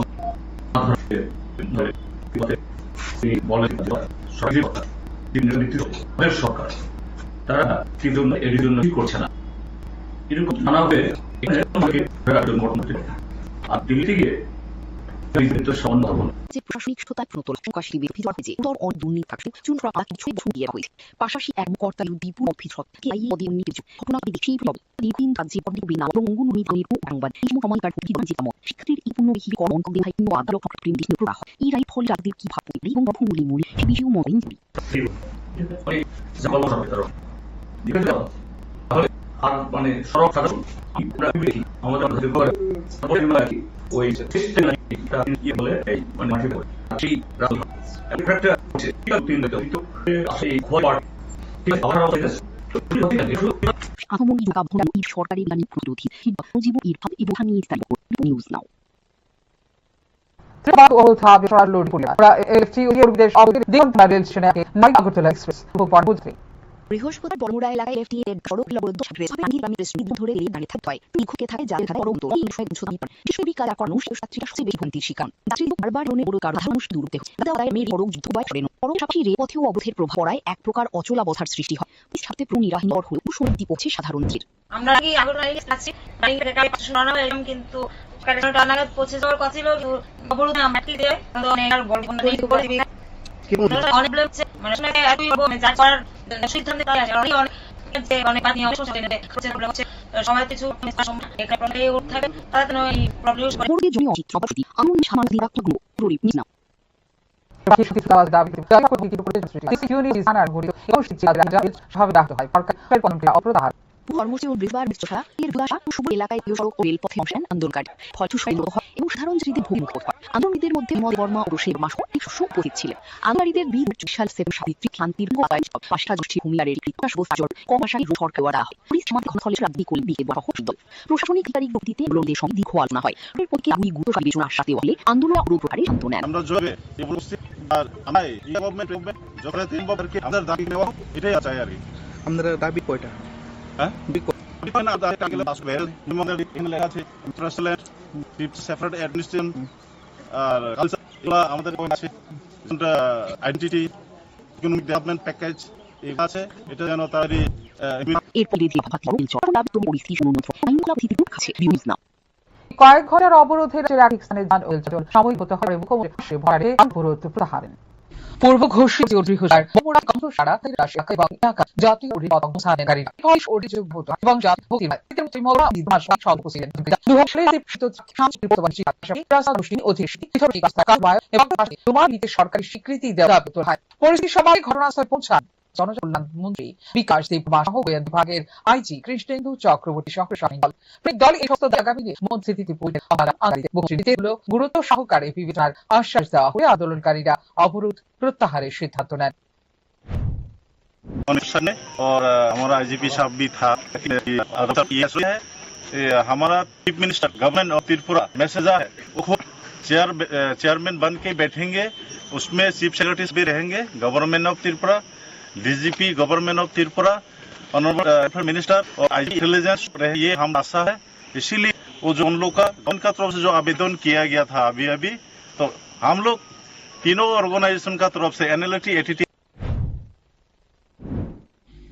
সরকার তারা এর জন্য কি করছে না, এরকম জানাবে। আর দিল্লিতে গিয়ে প্রশাসনিক সততায় প্রণত প্রকাশী বিরোধী দল যে দল অন দুর্নীতি থাকলে চুন করা কিছু দিয়ে হয়েছে। পাশাপাশি এক কর্তা দীপু অফিসত কি আই অধীন কিছু ঘটনা দেখি দীর্ঘদিন কাজে পদ্ধতি বিনা রঙ্গুন নিধনের সংবাদ এই সময়কার প্রতিবাদ যেমন শিক্ষার্থীর এই পূর্ণ বেশি কর্ম করে ভাই কিন্তু আদালত প্রেম দিন প্রবাহ এই রাইট ফল যাদের কি ভাব এবং বহুমূল্য মূল্য সে বিষয়ে মনে আর মানে সড়ক আমাদের ওই বলে মাঠে সরকারি প্রতিরোধী এবং নিউজ নাও। বৃহস্পতিবার বর্মুড়া এলাকায় এফটিএ এর সড়ক অবরোধ ধরে দাঁড়িয়ে থাকতে হয়। নিখোঁজকে থাকে জালে থাকে পরন্ত এই বিষয়ে কিশোরী কাজ করানো ছাত্রীরা সবচেয়ে বেশি ভুক্তির শিকার। যাত্রীদের বারবার মনে বড় কারণ ধারণ দূরতে হয় মেয়ের সড়ক যুদ্ধ বা করেন পাশাপাশি রেলপথেও অবরোধের প্রভাব পড়ায় এক প্রকার অচলাবস্থার সৃষ্টি হয়। ছাড়তে পুরো নিরাহীন হয়ে উৎসবটি পড়ছে সাধারণদের। আমরা কি কিন্তু নাগাদ পৌঁছে যাওয়ার কথা ছিল, অবরোধ মাটি দিয়ে অপরাধ কর্মসূচি ও বৃহস্পতিবার বিশ্বসারা এর ভাষা শুভ এলাকায় সড়ক ও রেলপথে অংশগ্রহণ আন্দোলনকারী ফলস্বরূপ হয় এবং সাধারণ শ্রেণীদের ভূমিমুখ হয়। আন্দোলনকারীদের মধ্যে মদ বর্মা ও রশিদ মাসহ উপস্থিত ছিলেন। আন্দোলনকারীদের ২০ সাল সেপ্টেম্বর সাবিত্রী শান্তির পাঁচটা গোষ্ঠী হুমিয়ারের কমাশালী সরকার দেওয়া হয়। পুলিশ সমাজ ফলে রাজ্যিক কলবিকে বড় দল প্রশাসনিক তারিখ গতিতে বিরোধীদের সঙ্গে দীর্ঘ আলোচনা হয়। এরপরকে আমি গুরুত্ব বিবেচনা আশ্বাস হলে আন্দোলন আরো প্রকারে শান্ত নেন। আমরা জবে আর আমরা এই গভর্নমেন্ট যখন তিন বছরকে আমাদের দাবি নেওয়া এটাই আছে আর কি। আমাদের দাবি কয়টা? হ্যাঁ না দাবি কাগলে পাস বেল নিমন্ত্রণ এখানে লেখা আছে ইন্টারন্যাশনাল সেপারেট অ্যাডমিনিস্ট্রেশন আর কালচার এগুলো আমাদের আছে। আইডেন্টিটি ইকোনমিক ডেভেলপমেন্ট প্যাকেজ এগুলো আছে। এটা যেন তারই কয়েক ঘন্টার অবরোধের এক স্থানে সাময়িক হতে হবে অবরোধ প্রত্যাহার। পূর্ব ঘোষিত জাতীয় এবং সরকারি স্বীকৃতি দেওয়া হয়। পরিস্থিতি সবাই ঘটনাস্থলে পৌঁছান। জনকল্যাণ মন্ত্রী বিকাশ দেববর্মা সহ গোয়েন্দা বিভাগের আইজি কৃষ্ণেন্দু চক্রবর্তী সহ দল এই সমস্ত আগামী মন্ত্রী গুরুত্ব সহকারে বিবেচনার আশ্বাস দেওয়া হলে আন্দোলনকারীরা অবরোধ প্রত্যাহারের সিদ্ধান্ত নেন। और हमारा आईजीपी साहब भी था। हमारा chief minister government of Tripura message है, वो खुद चेयरमैन बन के बैठेंगे, उसमें चीफ सेक्रेटरी भी रहेंगे, government of Tripura, DGP government of Tripura, honourable minister और आईजी इंटेलिजेंस रहे, ये हम आशा है। इसीलिए वो जो उन लोग का उनका तरफ से जो आवेदन किया गया था अभी तो हम लोग तीनों ऑर्गेनाइजेशन का तरफ से एनएलटी एटीटी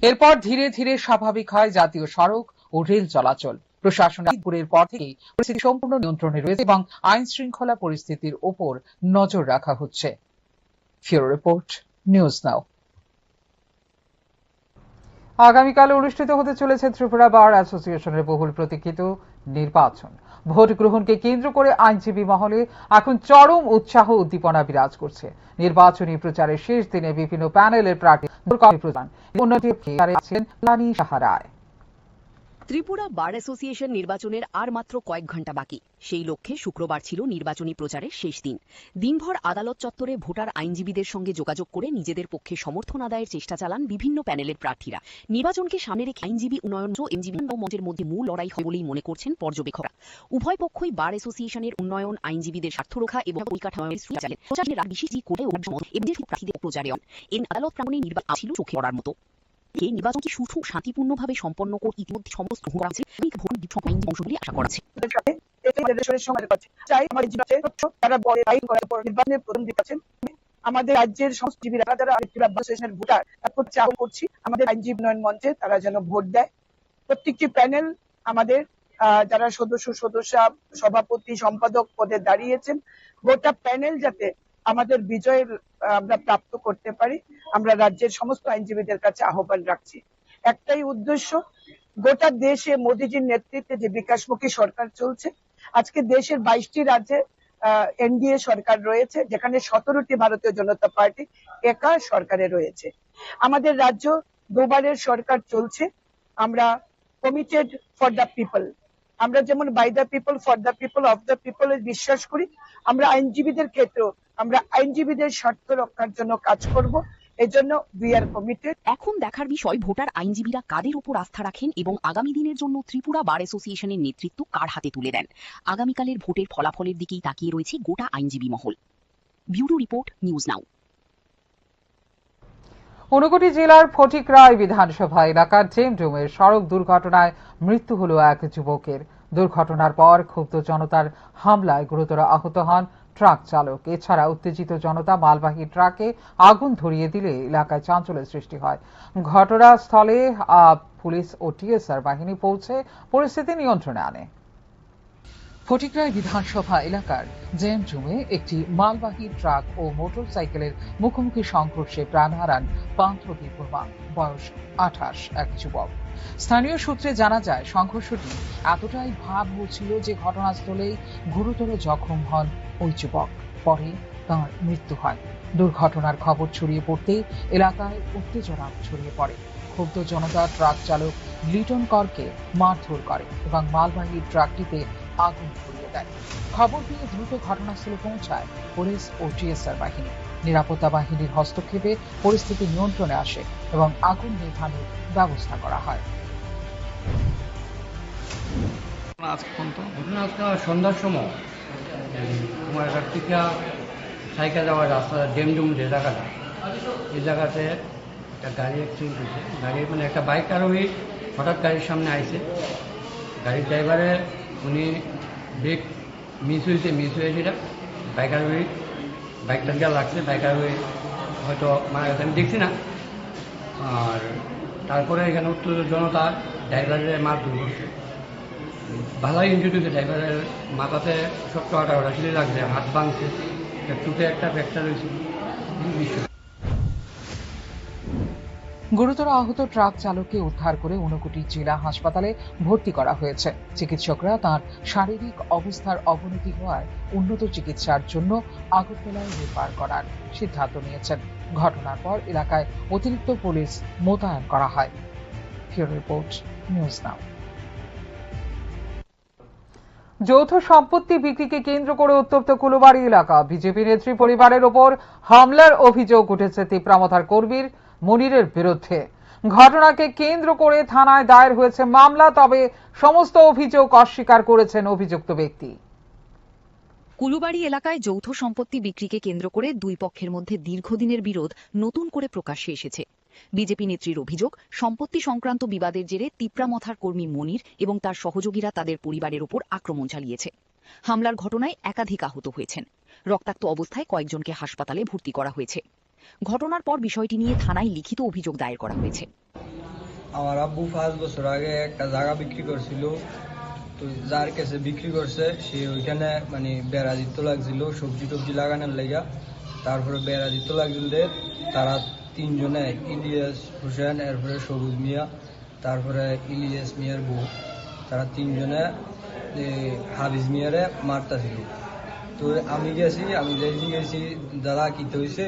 এরপর ধীরে ধীরে স্বাভাবিক হয় জাতীয় সড়ক ও রেল চলাচল। প্রশাসনের দুপুরের পর থেকেই পরিস্থিতি সম্পূর্ণ নিয়ন্ত্রণে রয়েছে এবং আইন শৃঙ্খলা পরিস্থিতির ওপর নজর রাখা হচ্ছে। ফিউরো রিপোর্ট, নিউজ নাও। আগামীকাল অনুষ্ঠিত হতে চলেছে ত্রিপুরা বার অ্যাসোসিয়েশনের বহুল প্রতীক্ষিত নির্বাচন। ভোট গ্রহণকে কেন্দ্র করে আইনজীবী মহলে এখন চরম উৎসাহ উদ্দীপনা বিরাজ করছে। নির্বাচনী প্রচারের শেষ দিনে বিভিন্ন প্যানেলের প্রার্থী ত্রিপুরা বার অ্যাসোসিয়েশন নির্বাচনের আর মাত্র কয়েক ঘণ্টা বাকি। সেই লক্ষ্যে শুক্রবার ছিল নির্বাচনী প্রচারের শেষ দিন। দিনভর আদালত চত্বরে ভোটার আইনজীবীদের সঙ্গে যোগাযোগ করে নিজেদের পক্ষে সমর্থন আদায়ের চেষ্টা চালান বিভিন্ন প্যানেলের প্রার্থীরা। নির্বাচনকে সামনে রেখে আইনজীবী উন্নয়ন ও এমজিবি মঞ্চের মধ্যে মূল লড়াই হয় বলেই মনে করছেন পর্যবেক্ষকরা। উভয় পক্ষই বার অ্যাসোসিয়েশনের উন্নয়ন, আইনজীবীদের স্বার্থ রক্ষা এবং পরিকাঠামোর প্রচারের বিশেষ করে প্রার্থীদের প্রচারে এর আদালত প্রাঙ্গণে নির্বাচন ছিল চোখে পড়ার মতো। নির্বাচনকে সুষ্ঠু শান্তিপূর্ণভাবে সম্পন্ন করে ইতিমধ্যে সমস্ত অংশগুলি আশা করা হচ্ছে। আমাদের রাজ্যের সমস্ত ভোটার চাপ করছি আমাদের আইনজীবী উন্নয়ন মঞ্চে তারা যেন ভোট দেয়। প্রত্যেকটি প্যানেল আমাদের যারা সদস্য সভাপতি সম্পাদক পদে দাঁড়িয়েছেন, গোটা প্যানেল যাতে আমাদের বিজয় আমরা প্রাপ্ত করতে পারি, আমরা রাজ্যের সমস্ত আইনজীবীদের কাছে আহ্বান রাখছি। একটাই উদ্দেশ্য, গোটা দেশে মোদীজির নেতৃত্বে যে বিকাশমুখী সরকার চলছে, আজকে দেশের 22টি রাজ্যে এনডিএ সরকার রয়েছে, যেখানে 17টি ভারতীয় জনতা পার্টি একা সরকারে রয়েছে। আমাদের রাজ্য দুবারের সরকার চলছে। আমরা কমিটেড ফর দ্য পিপল, আমরা যেমন by the people, for the people, of the people বিশ্বাস করি, আমরা আইনজীবীদের ক্ষেত্রেও আমরা আইনজীবীদের স্বার্থ রক্ষার জন্য কাজ করব। এজন্য উই আর কমিটেড। এখন দেখার বিষয় ভোটার আইনজীবীরা কাদের উপর আস্থা রাখেন এবং আগামী দিনের জন্য ত্রিপুরা বার অ্যাসোসিয়েশনের নেতৃত্ব কার হাতে তুলে দেন। আগামীকালের ভোটের ফলাফলের দিকেই তাকিয়ে রয়েছে গোটা আইনজীবী মহল। ব্যুরো রিপোর্ট, নিউজ নাও। ঊনকোটি জেলার ফটিকরায় বিধানসভা এলাকার জেমডুমের সড়ক দুর্ঘটনায় মৃত্যু হল এক যুবকের। দুর্ঘটনার পর ক্ষুব্ধ জনতার হামলায় গুরুতর আহত হন ট্রাক চালক। এছাড়া উত্তেজিত জনতা মালবাহী ট্রাকে আগুন ধরিয়ে দিলে এলাকায় চাঞ্চল্যের সৃষ্টি হয়। ঘটনাস্থলে পুলিশ ও টিএসআর বাহিনী পৌঁছে পরিস্থিতি নিয়ন্ত্রণে আনে। ফটিকরায় বিধানসভা এলাকার জেমজুমে একটি মালবাহী ট্রাক ও মোটরসাইকেলের মুখোমুখি সংঘর্ষে প্রাণ হারান পান্থ দেববর্মা, বয়স 28, এক যুবক। স্থানীয় সূত্রে জানা যায়, সংঘর্ষটি এতটাই ভয়াবহ ছিল যে ঘটনাস্থলেই গুরুতর জখম হন ওই যুবক। পরে তাঁর মৃত্যু হয়। দুর্ঘটনার খবর ছড়িয়ে পড়তেই এলাকায় উত্তেজনা ছড়িয়ে পড়ে। ক্ষুব্ধ জনতা ট্রাক চালক লিটন করকে মারধর করে এবং মালবাহী ট্রাকটিতে আগুন ধরিয়ে দেয়। খবর পেয়ে দ্রুত ঘটনাস্থলে পৌঁছায় পুলিশ ও টিএসআর বাহিনী। নিরাপত্তা বাহিনীর হস্তক্ষেপে পরিস্থিতি নিয়ন্ত্রণে আসে এবং আগুন নেভানোর ব্যবস্থা করা হয়। ঘটনা আজকে সন্ধ্যার সময় কুমারঘাট থেকে সাইকেল যাওয়ার রাস্তা ডেমডুম যে জায়গাটা, এই জায়গাতে একটা গাড়ি অ্যাক্সিডেন্ট হয়েছে। গাড়ি মানে একটা বাইক আরোহী হঠাৎ গাড়ির সামনে আইছে। গাড়ির ড্রাইভারে উনি ব্রেক মিস হয়েছে এটা বাইক আরোহী বাইকটা গিয়ে লাগছে। বাইক আরোহী হয়তো মারা গেছে, আমি দেখছি না। আর তারপরে এখানে উত্তেজিত জনতা ড্রাইভারের মারধর করছে। ভালোই ইনজুরি হয়েছে, ড্রাইভারের মাথাতে ছোট্ট ওটা ছিঁড়ে লাগছে, হাত ভাঙছে, চুটে একটা ফ্র্যাকচার হয়েছে। গুরুতর আহত ট্রাক চালককে উদ্ধার করে ঊনকোটি জেলা হাসপাতালে ভর্তি করা হয়েছে। চিকিৎসকরা তার শারীরিক অবস্থার অবনতি হওয়ায় উন্নত চিকিৎসার জন্য আগরতলায় রেফার করার সিদ্ধান্ত নিয়েছেন। ঘটনার পর এলাকায় অতিরিক্ত পুলিশ মোতায়েন করা হয়। ব্যুরো রিপোর্ট, নিউজ নাও। যৌথ সম্পত্তি বিক্রিকে কেন্দ্র করে উত্তপ্ত কুলবাড়ি এলাকা। বিজেপি নেত্রী পরিবারের ওপর হামলার অভিযোগ উঠেছে তিপ্রামথার কর্মীর মনিরের বিরুদ্ধে। ঘটনাকে কেন্দ্র করে থানায় দায়ের হয়েছে মামলা, তবে সমস্ত অভিযোগ অস্বীকার করেছেন অভিযুক্ত ব্যক্তি। কুলুবাড়ি এলাকায় যৌথ সম্পত্তি বিক্রিকে কেন্দ্র করে দুই পক্ষের মধ্যে দীর্ঘদিনের বিরোধ নতুন করে প্রকাশ্যে এসেছে। বিজেপি নেত্রীর অভিযোগ, সম্পত্তি সংক্রান্ত বিবাদের জেরে তিপ্রামথার কর্মী মনির এবং তার সহযোগীরা তাদের পরিবারের উপর আক্রমণ চালিয়েছে। হামলার ঘটনায় একাধিক আহত হয়েছেন। রক্তাক্ত অবস্থায় কয়েকজনকে হাসপাতালে ভর্তি করা হয়েছে। ঘটনার পর বিষয়টি নিয়ে থানায় লিখিত অভিযোগ দায়ের করা হয়েছে। আমার আব্বু 5 বছর আগে একটা জায়গা বিক্রি করছিল, তো যার কাছে বিক্রি করছে সে ওইখানে মানে বেড়া দিতে লাগছিল সবজি টবজি লাগানোর লেগা। তারপরে বেড়া দিতে লাগছিল, তারা তিনজনে, ইলিয়াস হোসেন, এরপরে সবুজ মিয়া, তারপরে ইলিয়াস মিয়ার বউ, তারা তিনজনে হাবিজ মিয়ারে মারতাছিল। তো আমি গেছি দাদা কিতে হয়েছে,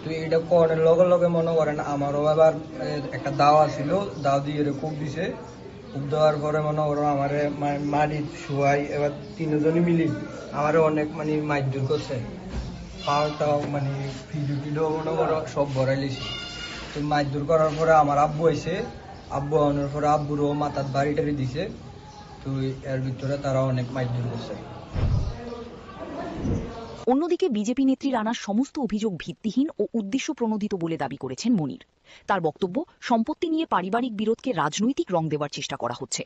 তো এটা করার লগে লগে মনে করেন আমারও আবার একটা দাওয়া ছিল, দাও দিয়ে কূপ দিছে। কূপ দেওয়ার পরে মনে করেন আমার মাটির শুয়াই, এবার তিনজনই মিলি আমার অনেক মানে মারধর করছে। পাওয়াটাও মানে ভিডিও টিডিও মনে করো সব ভরাই লিছি। তো মারধর করার পরে আমার আব্বু আইছে, আব্বু আনার পরে আব্বুরও মাথার বাড়ি টাড়ি দিছে। তো এর ভিতরে তারা অনেক মারধর করছে। অন্যদিকে বিজেপি নেত্রীর আনা সমস্ত অভিযোগ ভিত্তিহীন ও উদ্দেশ্য প্রণোদিত বলে দাবি করেছেন মনির। তার বক্তব্য, সম্পত্তি নিয়ে পারিবারিক বিরোধকে রাজনৈতিক রং দেওয়ার চেষ্টা করা হচ্ছে।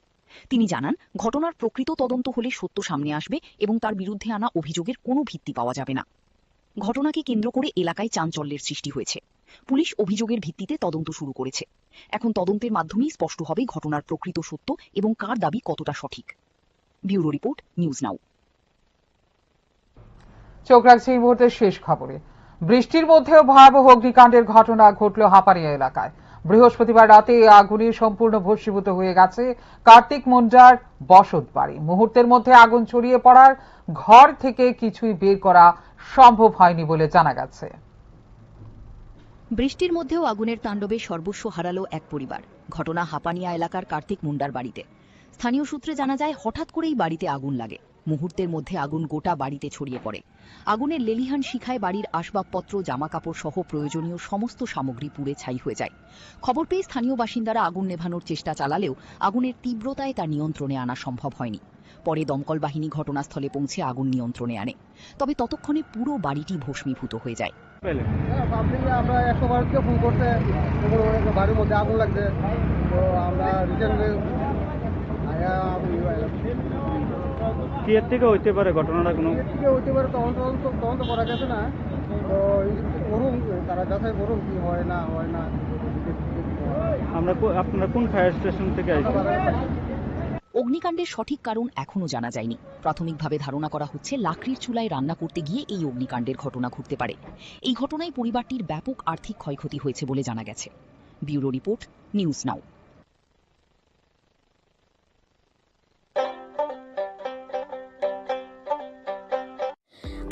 তিনি জানান, ঘটনার প্রকৃত তদন্ত হলে সত্য সামনে আসবে এবং তার বিরুদ্ধে আনা অভিযোগের কোনো ভিত্তি পাওয়া যাবে না। ঘটনাকে কেন্দ্র করে এলাকায় চাঞ্চল্যের সৃষ্টি হয়েছে। পুলিশ অভিযোগের ভিত্তিতে তদন্ত শুরু করেছে। এখন তদন্তের মাধ্যমেই স্পষ্ট হবে ঘটনার প্রকৃত সত্য এবং কার দাবি কতটা সঠিক। ব্যুরো রিপোর্ট, নিউজ নাও। চোখ রাখছে এই মুহূর্তের শেষ খবরে। বৃষ্টির মধ্যেও ভয়াবহ অগ্নিকাণ্ডের ঘটনা ঘটল হাপানিয়া এলাকায়। বৃহস্পতিবার রাতে আগুনে সম্পূর্ণ ভস্মীভূত হয়ে গেছে কার্তিক মুন্ডার বসত বাড়ি। মুহূর্তের মধ্যে আগুন ছড়িয়ে পড়ার ঘর থেকে কিছুই বের করা সম্ভব হয়নি বলে জানা গেছে। বৃষ্টির মধ্যেও আগুনের তাণ্ডবে সর্বস্ব হারালো এক পরিবার। ঘটনা হাপানিয়া এলাকার কার্তিক মুন্ডার বাড়িতে। স্থানীয় সূত্রে জানা যায়, হঠাৎ করেই বাড়িতে আগুন লাগে। মুহূর্তের মধ্যে আগুন গোটা বাড়িতে ছড়িয়ে পড়ে। আগুনের লেলিহান শিখায় বাড়ির আসবাবপত্র, জামাকাপড় সহ প্রয়োজনীয় সমস্ত সামগ্রী পুড়ে ছাই হয়ে যায়। খবর পেয়ে স্থানীয় বাসিন্দারা আগুন নেভানোর চেষ্টা চালালেও আগুনের তীব্রতায় তা নিয়ন্ত্রণে আনা সম্ভব হয়নি। পরে দমকল বাহিনী ঘটনাস্থলে পৌঁছে আগুন নিয়ন্ত্রণে আনে, তবে ততক্ষণে পুরো বাড়িটি ভস্মীভূত হয়ে যায়। আমরা 112 ফোন করতে বাড়ির মধ্যে আগুন লাগছে, তো আমরা কি এর থেকে হইতে পারে ঘটনাটা? কোনো হইতে পারে, তদন্ত করা গেছে না, তো করুন, তারা যাচাই করুন কি হয় না হয় না। আপনারা কোন ফায়ার স্টেশন থেকে আসছেন? অগ্নিকাণ্ডের সঠিক কারণ এখনো জানা যায়নি। প্রাথমিকভাবে ধারণা করা হচ্ছে লাকড়ির চুলায় রান্না করতে গিয়ে এই অগ্নিকাণ্ডের ঘটনা ঘটতে পারে। এই ঘটনায় পরিবারটির ব্যাপক আর্থিক ক্ষয়ক্ষতি হয়েছে বলে জানা গেছে। ব্যুরো রিপোর্ট, নিউজ নাও।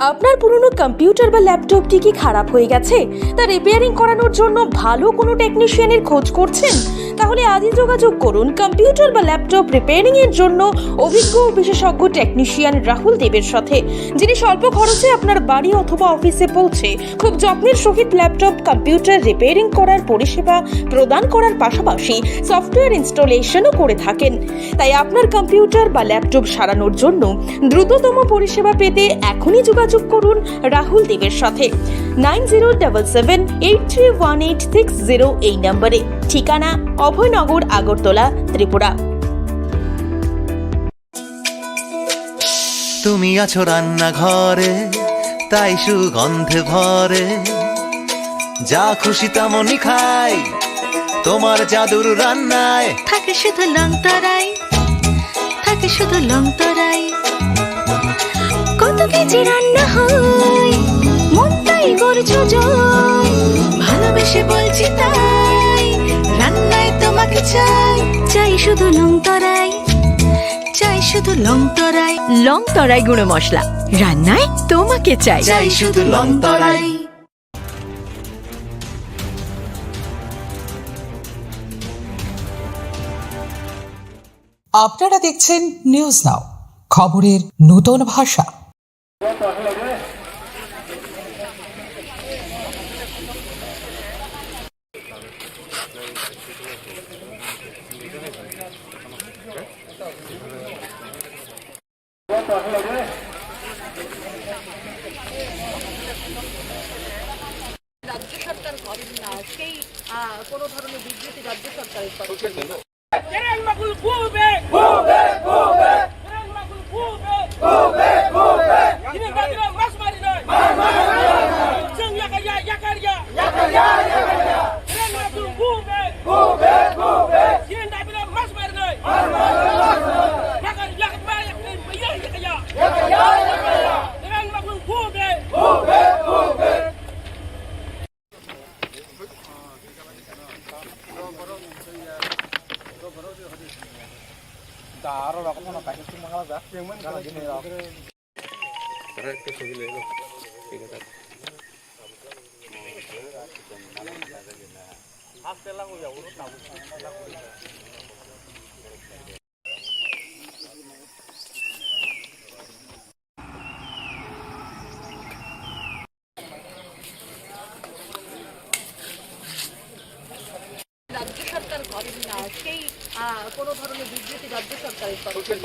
আপনার পুরনো কম্পিউটার বা ল্যাপটপটি কি খারাপ হয়ে গেছে, তা রিপেয়ারিং করানোর জন্য ভালো কোনো টেকনিশিয়ানের খোঁজ করছেন? তাহলে আজই যোগাযোগ করুন কম্পিউটার বা ল্যাপটপ রিপেয়ারিং এর জন্য অভিজ্ঞ বিশেষজ্ঞ টেকনিশিয়ান রাহুল দেবের সাথে, যিনি স্বল্প খরচে আপনার বাড়ি অথবা অফিসে পৌঁছে খুব যত্নের সহিত ল্যাপটপ কম্পিউটার রিপেয়ারিং করার পরিষেবা প্রদান করার পাশাপাশি সফটওয়্যার ইনস্টলেশনও করে থাকেন। তাই আপনার কম্পিউটার বা ল্যাপটপ সারানোর জন্য দ্রুততম পরিষেবা পেতে এখনই যোগাযোগ করুন রাহুল দেবের সাথে 9077831860 এই নম্বরে। ঠিকানা অভয়নগর, আগরতলা, ত্রিপুরা। তুমি আছো রান্নাঘরে, তাই সুগন্ধে ভরে, যা খুশি তেমনই খাই তোমার জাদুর রান্নায়। থাকে শুধু লং তরাই, থাকে শুধু লং তরাই, কত কেজি রান্না হয় মন তাই করছো জয়, ভালোবেসে বলছি তাই রান্নায় তোমাকে চাই, চাই শুধু লং তরাই, চাই শুধু লং তরাই। লং তরাই গুঁড়ো মশলা, রান্নায় তোমাকে চাই, চাই শুধু লং তরাই। আপনারা দেখছেন নিউজ নাও, খবরের নতুন ভাষা। রাজ্য সরকার করেন না, সেই কোনো ধরনের বিবৃতি রাজ্য সরকারের তরফে রাজ্য সরকার করেন না, সেই কোনো ধরনের বিবৃতি রাজ্য সরকারের তরফে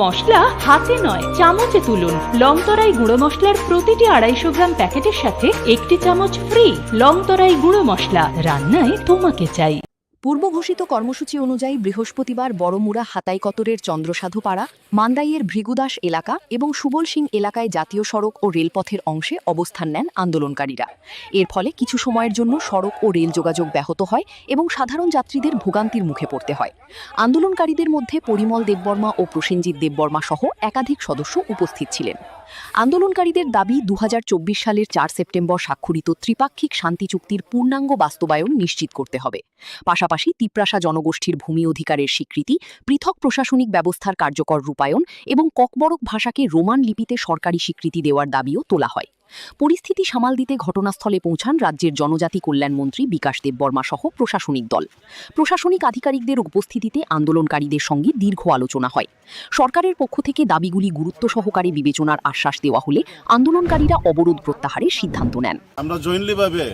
মশলা হাতে নয় চামচে তুলুন। লংতরাই গুঁড়ো মশলার প্রতিটি 250 গ্রাম প্যাকেটের সাথে 1টি চামচ ফ্রি। লংতরাই গুঁড়ো মশলা, রান্নায় তোমাকে চাই। পূর্ব ঘোষিত কর্মসূচি অনুযায়ী বৃহস্পতিবার বড়মুড়া হাতাইকতরের চন্দ্রসাধুপাড়া, মান্দাইয়ের ভৃগুদাস এলাকা এবং সুবল সিং এলাকায় জাতীয় সড়ক ও রেলপথের অংশে অবস্থান নেন আন্দোলনকারীরা। এর ফলে কিছু সময়ের জন্য সড়ক ও রেল যোগাযোগ ব্যাহত হয় এবং সাধারণ যাত্রীদের ভোগান্তির মুখে পড়তে হয়। আন্দোলনকারীদের মধ্যে পরিমল দেববর্মা ও প্রসেনজিৎ দেববর্মা সহ একাধিক সদস্য উপস্থিত ছিলেন। আন্দোলনকারীদের দাবি 2024 সালের 4 সেপ্টেম্বর স্বাক্ষরিত ত্রিপাক্ষিক শান্তি চুক্তির পূর্ণাঙ্গ বাস্তবায়ন নিশ্চিত করতে হবে। পাশাপাশি তিপ্রাসা জনগোষ্ঠীর ভূমি অধিকারের স্বীকৃতি, পৃথক প্রশাসনিক ব্যবস্থার কার্যকর রূপায়ণ এবং ককবরক ভাষাকে রোমান লিপিতে সরকারি স্বীকৃতি দেওয়ার দাবিও তোলা হয়। পরিস্থিতি সামাল দিতে ঘটনাস্থলে পৌঁছান রাজ্যের জনজাতি কল্যাণমন্ত্রী বিকাশ দেববর্মা সহ প্রশাসনিক দল। প্রশাসনিক আধিকারিকদের উপস্থিতিতে আন্দোলনকারীদের সঙ্গে দীর্ঘ আলোচনা হয়। সরকারের পক্ষ থেকে দাবিগুলি গুরুত্ব সহকারে বিবেচনার আশ্বাস দেওয়া হলে আন্দোলনকারীরা অবরোধ প্রত্যাহারের সিদ্ধান্ত নেন। আমরা জয়েন্টলিভাবে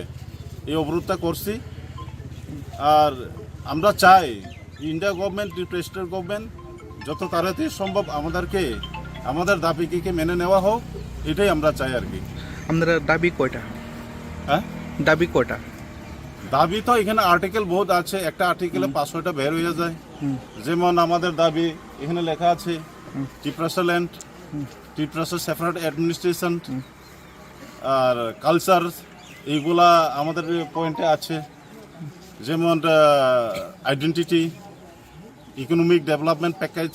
এই অবরোধটা করছি, আর আমরা চাই ইন্ডিয়া গভর্নমেন্ট, প্রেসিডেন্ট গভর্নমেন্ট যত তাড়াতাড়ি সম্ভব আমাদের দাবিকে মেনে নেওয়া হোক, এটাই আমরা চাই আর কি। আপনার দাবি কয়টা? হ্যাঁ, দাবি কয়টা? দাবি তো এখানে আর্টিকেল বহুত আছে, একটা আর্টিকেলে 500টা বের হয়ে যায়। যেমন আমাদের দাবি এখানে লেখা আছে ত্রিপ্রাসা ল্যান্ড, ত্রিপ্রাসা সেপারেট অ্যাডমিনিস্ট্রেশন আর কালচার, এইগুলা আমাদের পয়েন্টে আছে। যেমন আইডেন্টিটি, ইকোনমিক ডেভেলপমেন্ট প্যাকেজ,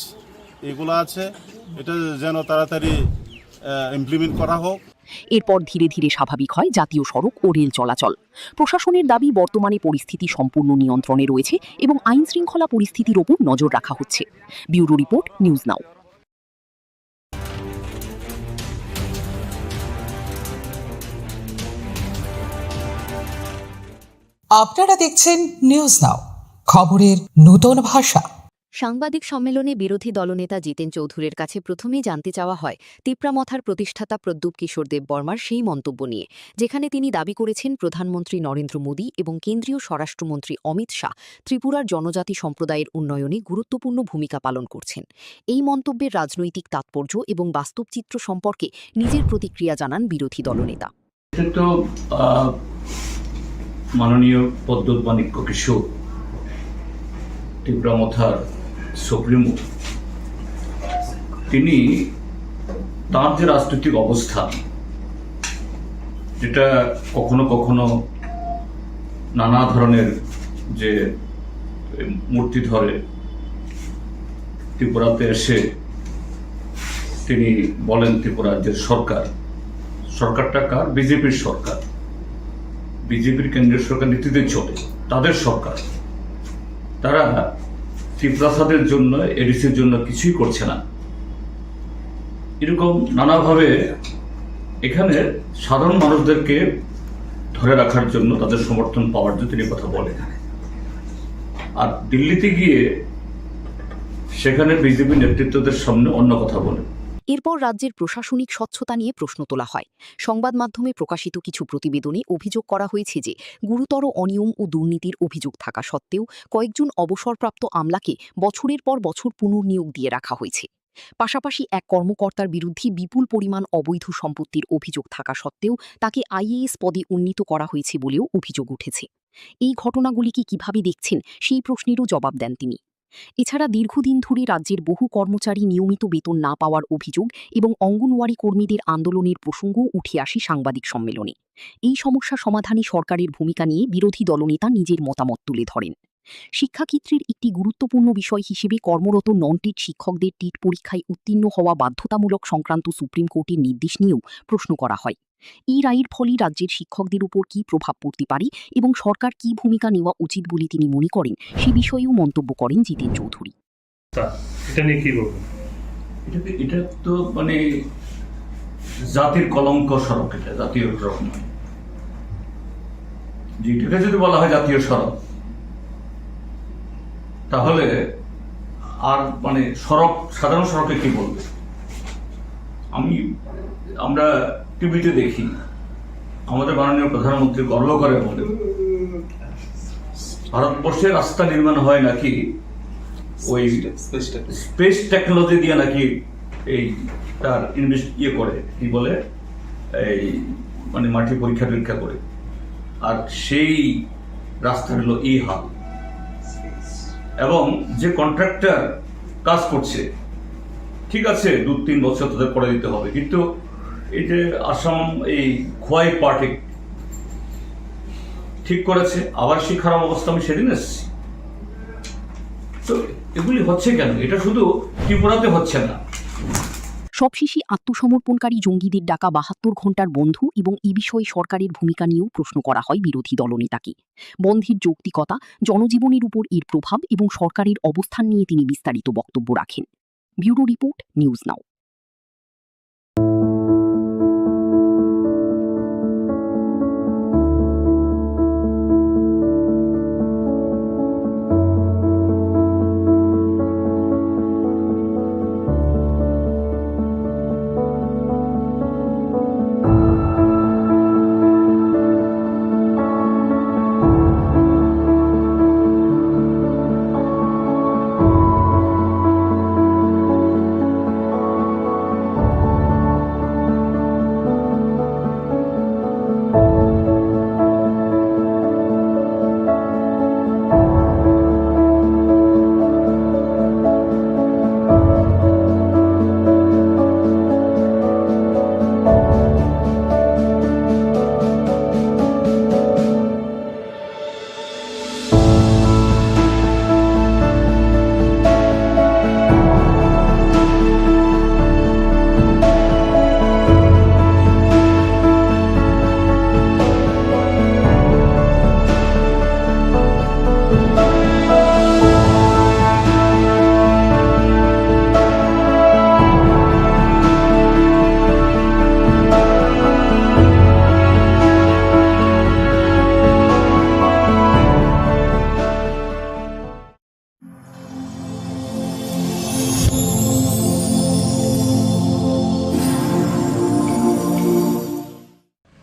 এগুলো আছে। এটা যেন তাড়াতাড়ি ইমপ্লিমেন্ট করা হোক। এরপর ধীরে ধীরে স্বাভাবিক হয় জাতীয় সড়ক ও রেল চলাচল। প্রশাসনের দাবি বর্তমানে পরিস্থিতি সম্পূর্ণ নিয়ন্ত্রণে রয়েছে এবং আইন শৃঙ্খলা পরিস্থিতির ওপর নজর রাখা হচ্ছে। ব্যুরো রিপোর্ট, নিউজ নাও। আপনারা দেখছেন নিউজ নাও, খবরের নতুন ভাষা। সাংবাদিক সম্মেলনে বিরোধী দলনেতা জিতেন চৌধুরীর কাছে প্রথমেই জানতে চাওয়া হয় তিপ্রামথার প্রতিষ্ঠাতা প্রদ্যুৎ কিশোর দেববর্মার সেই মন্তব্য নিয়ে, যেখানে তিনি দাবি করেছেন প্রধানমন্ত্রী নরেন্দ্র মোদী এবং কেন্দ্রীয় স্বরাষ্ট্রমন্ত্রী অমিত শাহ ত্রিপুরার জনজাতি সম্প্রদায়ের উন্নয়নে গুরুত্বপূর্ণ ভূমিকা পালন করছেন। এই মন্তব্যের রাজনৈতিক তাৎপর্য এবং বাস্তব চিত্র সম্পর্কে নিজের প্রতিক্রিয়া জানান বিরোধী দলনেতা। মাননীয় প্রদ্যুৎ মাণিক্য কিশোর ত্রিপুরামথার সুপ্রিমো তিনি তার যে রাজনৈতিক অবস্থান, যেটা কখনো কখনো নানা ধরনের যে মূর্তি ধরে ত্রিপুরাতে এসে তিনি বলেন ত্রিপুরার যে সরকারটা কার? বিজেপির সরকার, বিজেপির কেন্দ্রীয় সরকার নীতিতে চলে, তাদের সরকার। তারা ত্রিপ্রাসাদের জন্য, এডিসির জন্য কিছুই করছে না। এরকম নানাভাবে এখানে সাধারণ মানুষদেরকে ধরে রাখার জন্য, তাদের সমর্থন পাওয়ার জন্য তিনি কথা বলেন। আর দিল্লিতে গিয়ে সেখানে বিজেপি নেতৃত্বদের সামনে অন্য কথা বলেন। এরপর রাজ্যের প্রশাসনিক স্বচ্ছতা নিয়ে প্রশ্ন তোলা হয়। সংবাদ মাধ্যমে প্রকাশিত কিছু প্রতিবেদনে অভিযোগ করা হয়েছে যে গুরুতর অনিয়ম ও দুর্নীতির অভিযোগ থাকা সত্ত্বেও কয়েকজন অবসরপ্রাপ্ত আমলাকে বছরের পর বছর পুনর্নিয়োগ দিয়ে রাখা হয়েছে। পাশাপাশি এক কর্মকর্তার বিরুদ্ধে বিপুল পরিমাণ অবৈধ সম্পত্তির অভিযোগ থাকা সত্ত্বেও তাকে আইএএস পদে উন্নীত করা হয়েছে বলেও অভিযোগ উঠেছে। এই ঘটনাগুলিকে কিভাবে দেখছেন সেই প্রশ্নেরও জবাব দেন তিনি। এছাড়া দীর্ঘদিন ধরে রাজ্যের বহু কর্মচারী নিয়মিত বেতন না পাওয়ার অভিযোগ এবং অঙ্গনওয়াড়ি কর্মীদের আন্দোলনের প্রসঙ্গও উঠে আসে সাংবাদিক সম্মেলনে। এই সমস্যা সমাধানে সরকারের ভূমিকা নিয়ে বিরোধী দলনেতা নিজের মতামত তুলে ধরেন। শিক্ষাক্ষেত্রের একটি গুরুত্বপূর্ণ বিষয় হিসেবে কর্মরত নন টেট শিক্ষকদের টেট পরীক্ষায় উত্তীর্ণ হওয়া বাধ্যতামূলক সংক্রান্ত সুপ্রিম কোর্টের নির্দেশ নিয়েও প্রশ্ন করা হয়। এই রায়ের ফলে রাজ্যের শিক্ষকদের উপর কী প্রভাব পড়তে পারে এবং সরকার কী ভূমিকা নেওয়া উচিত বলে তিনি মনে করেন, সে বিষয়েও মন্তব্য করেন জিতেন চৌধুরী। এটা নিয়ে কি বলবেন? এটা তো মানে জাতির কলঙ্ক সড়ক, এটা জাতীয় সড়ক নয়। যেটাকে যদি বলা হয় জাতীয় সড়ক, তাহলে আর মানে সড়ক, সাধারণ সড়কে কি বলবে? আমরা টিভিতে দেখি আমাদের মাননীয় প্রধানমন্ত্রী গর্ব করে বলেন ভারতবর্ষে রাস্তা নির্মাণ হয় নাকি ওই স্পেস টেকনোলজি দিয়ে, নাকি এই তার করে কি বলে এই মানে মাটি পরীক্ষা টরীক্ষা করে। আর সেই রাস্তা হলো এই হাল। এবং যে কন্ট্রাক্টর কাজ করছে, ঠিক আছে 2-3 বছর তাদের করে দিতে হবে, কিন্তু এই যে আসাম এই খোয়াই পার্টি ঠিক করেছে, আবার সেই খারাপ অবস্থা আমি সেদিন এসেছি। তো এগুলি হচ্ছে কেন? এটা শুধু ত্রিপুরাতে হচ্ছে না। সবশেষে আত্মসমর্পণকারী জঙ্গিদের ডাকা 72 ঘণ্টার বন্ধ এবং এই বিষয়ে সরকারের ভূমিকা নিয়েও প্রশ্ন করা হয় বিরোধী দলনেতাকে। বন্ধের যৌক্তিকতা, জনজীবনের উপর এর প্রভাব এবং সরকারের অবস্থান নিয়ে তিনি বিস্তারিত বক্তব্য রাখেন। ব্যুরো রিপোর্ট, নিউজ নাও।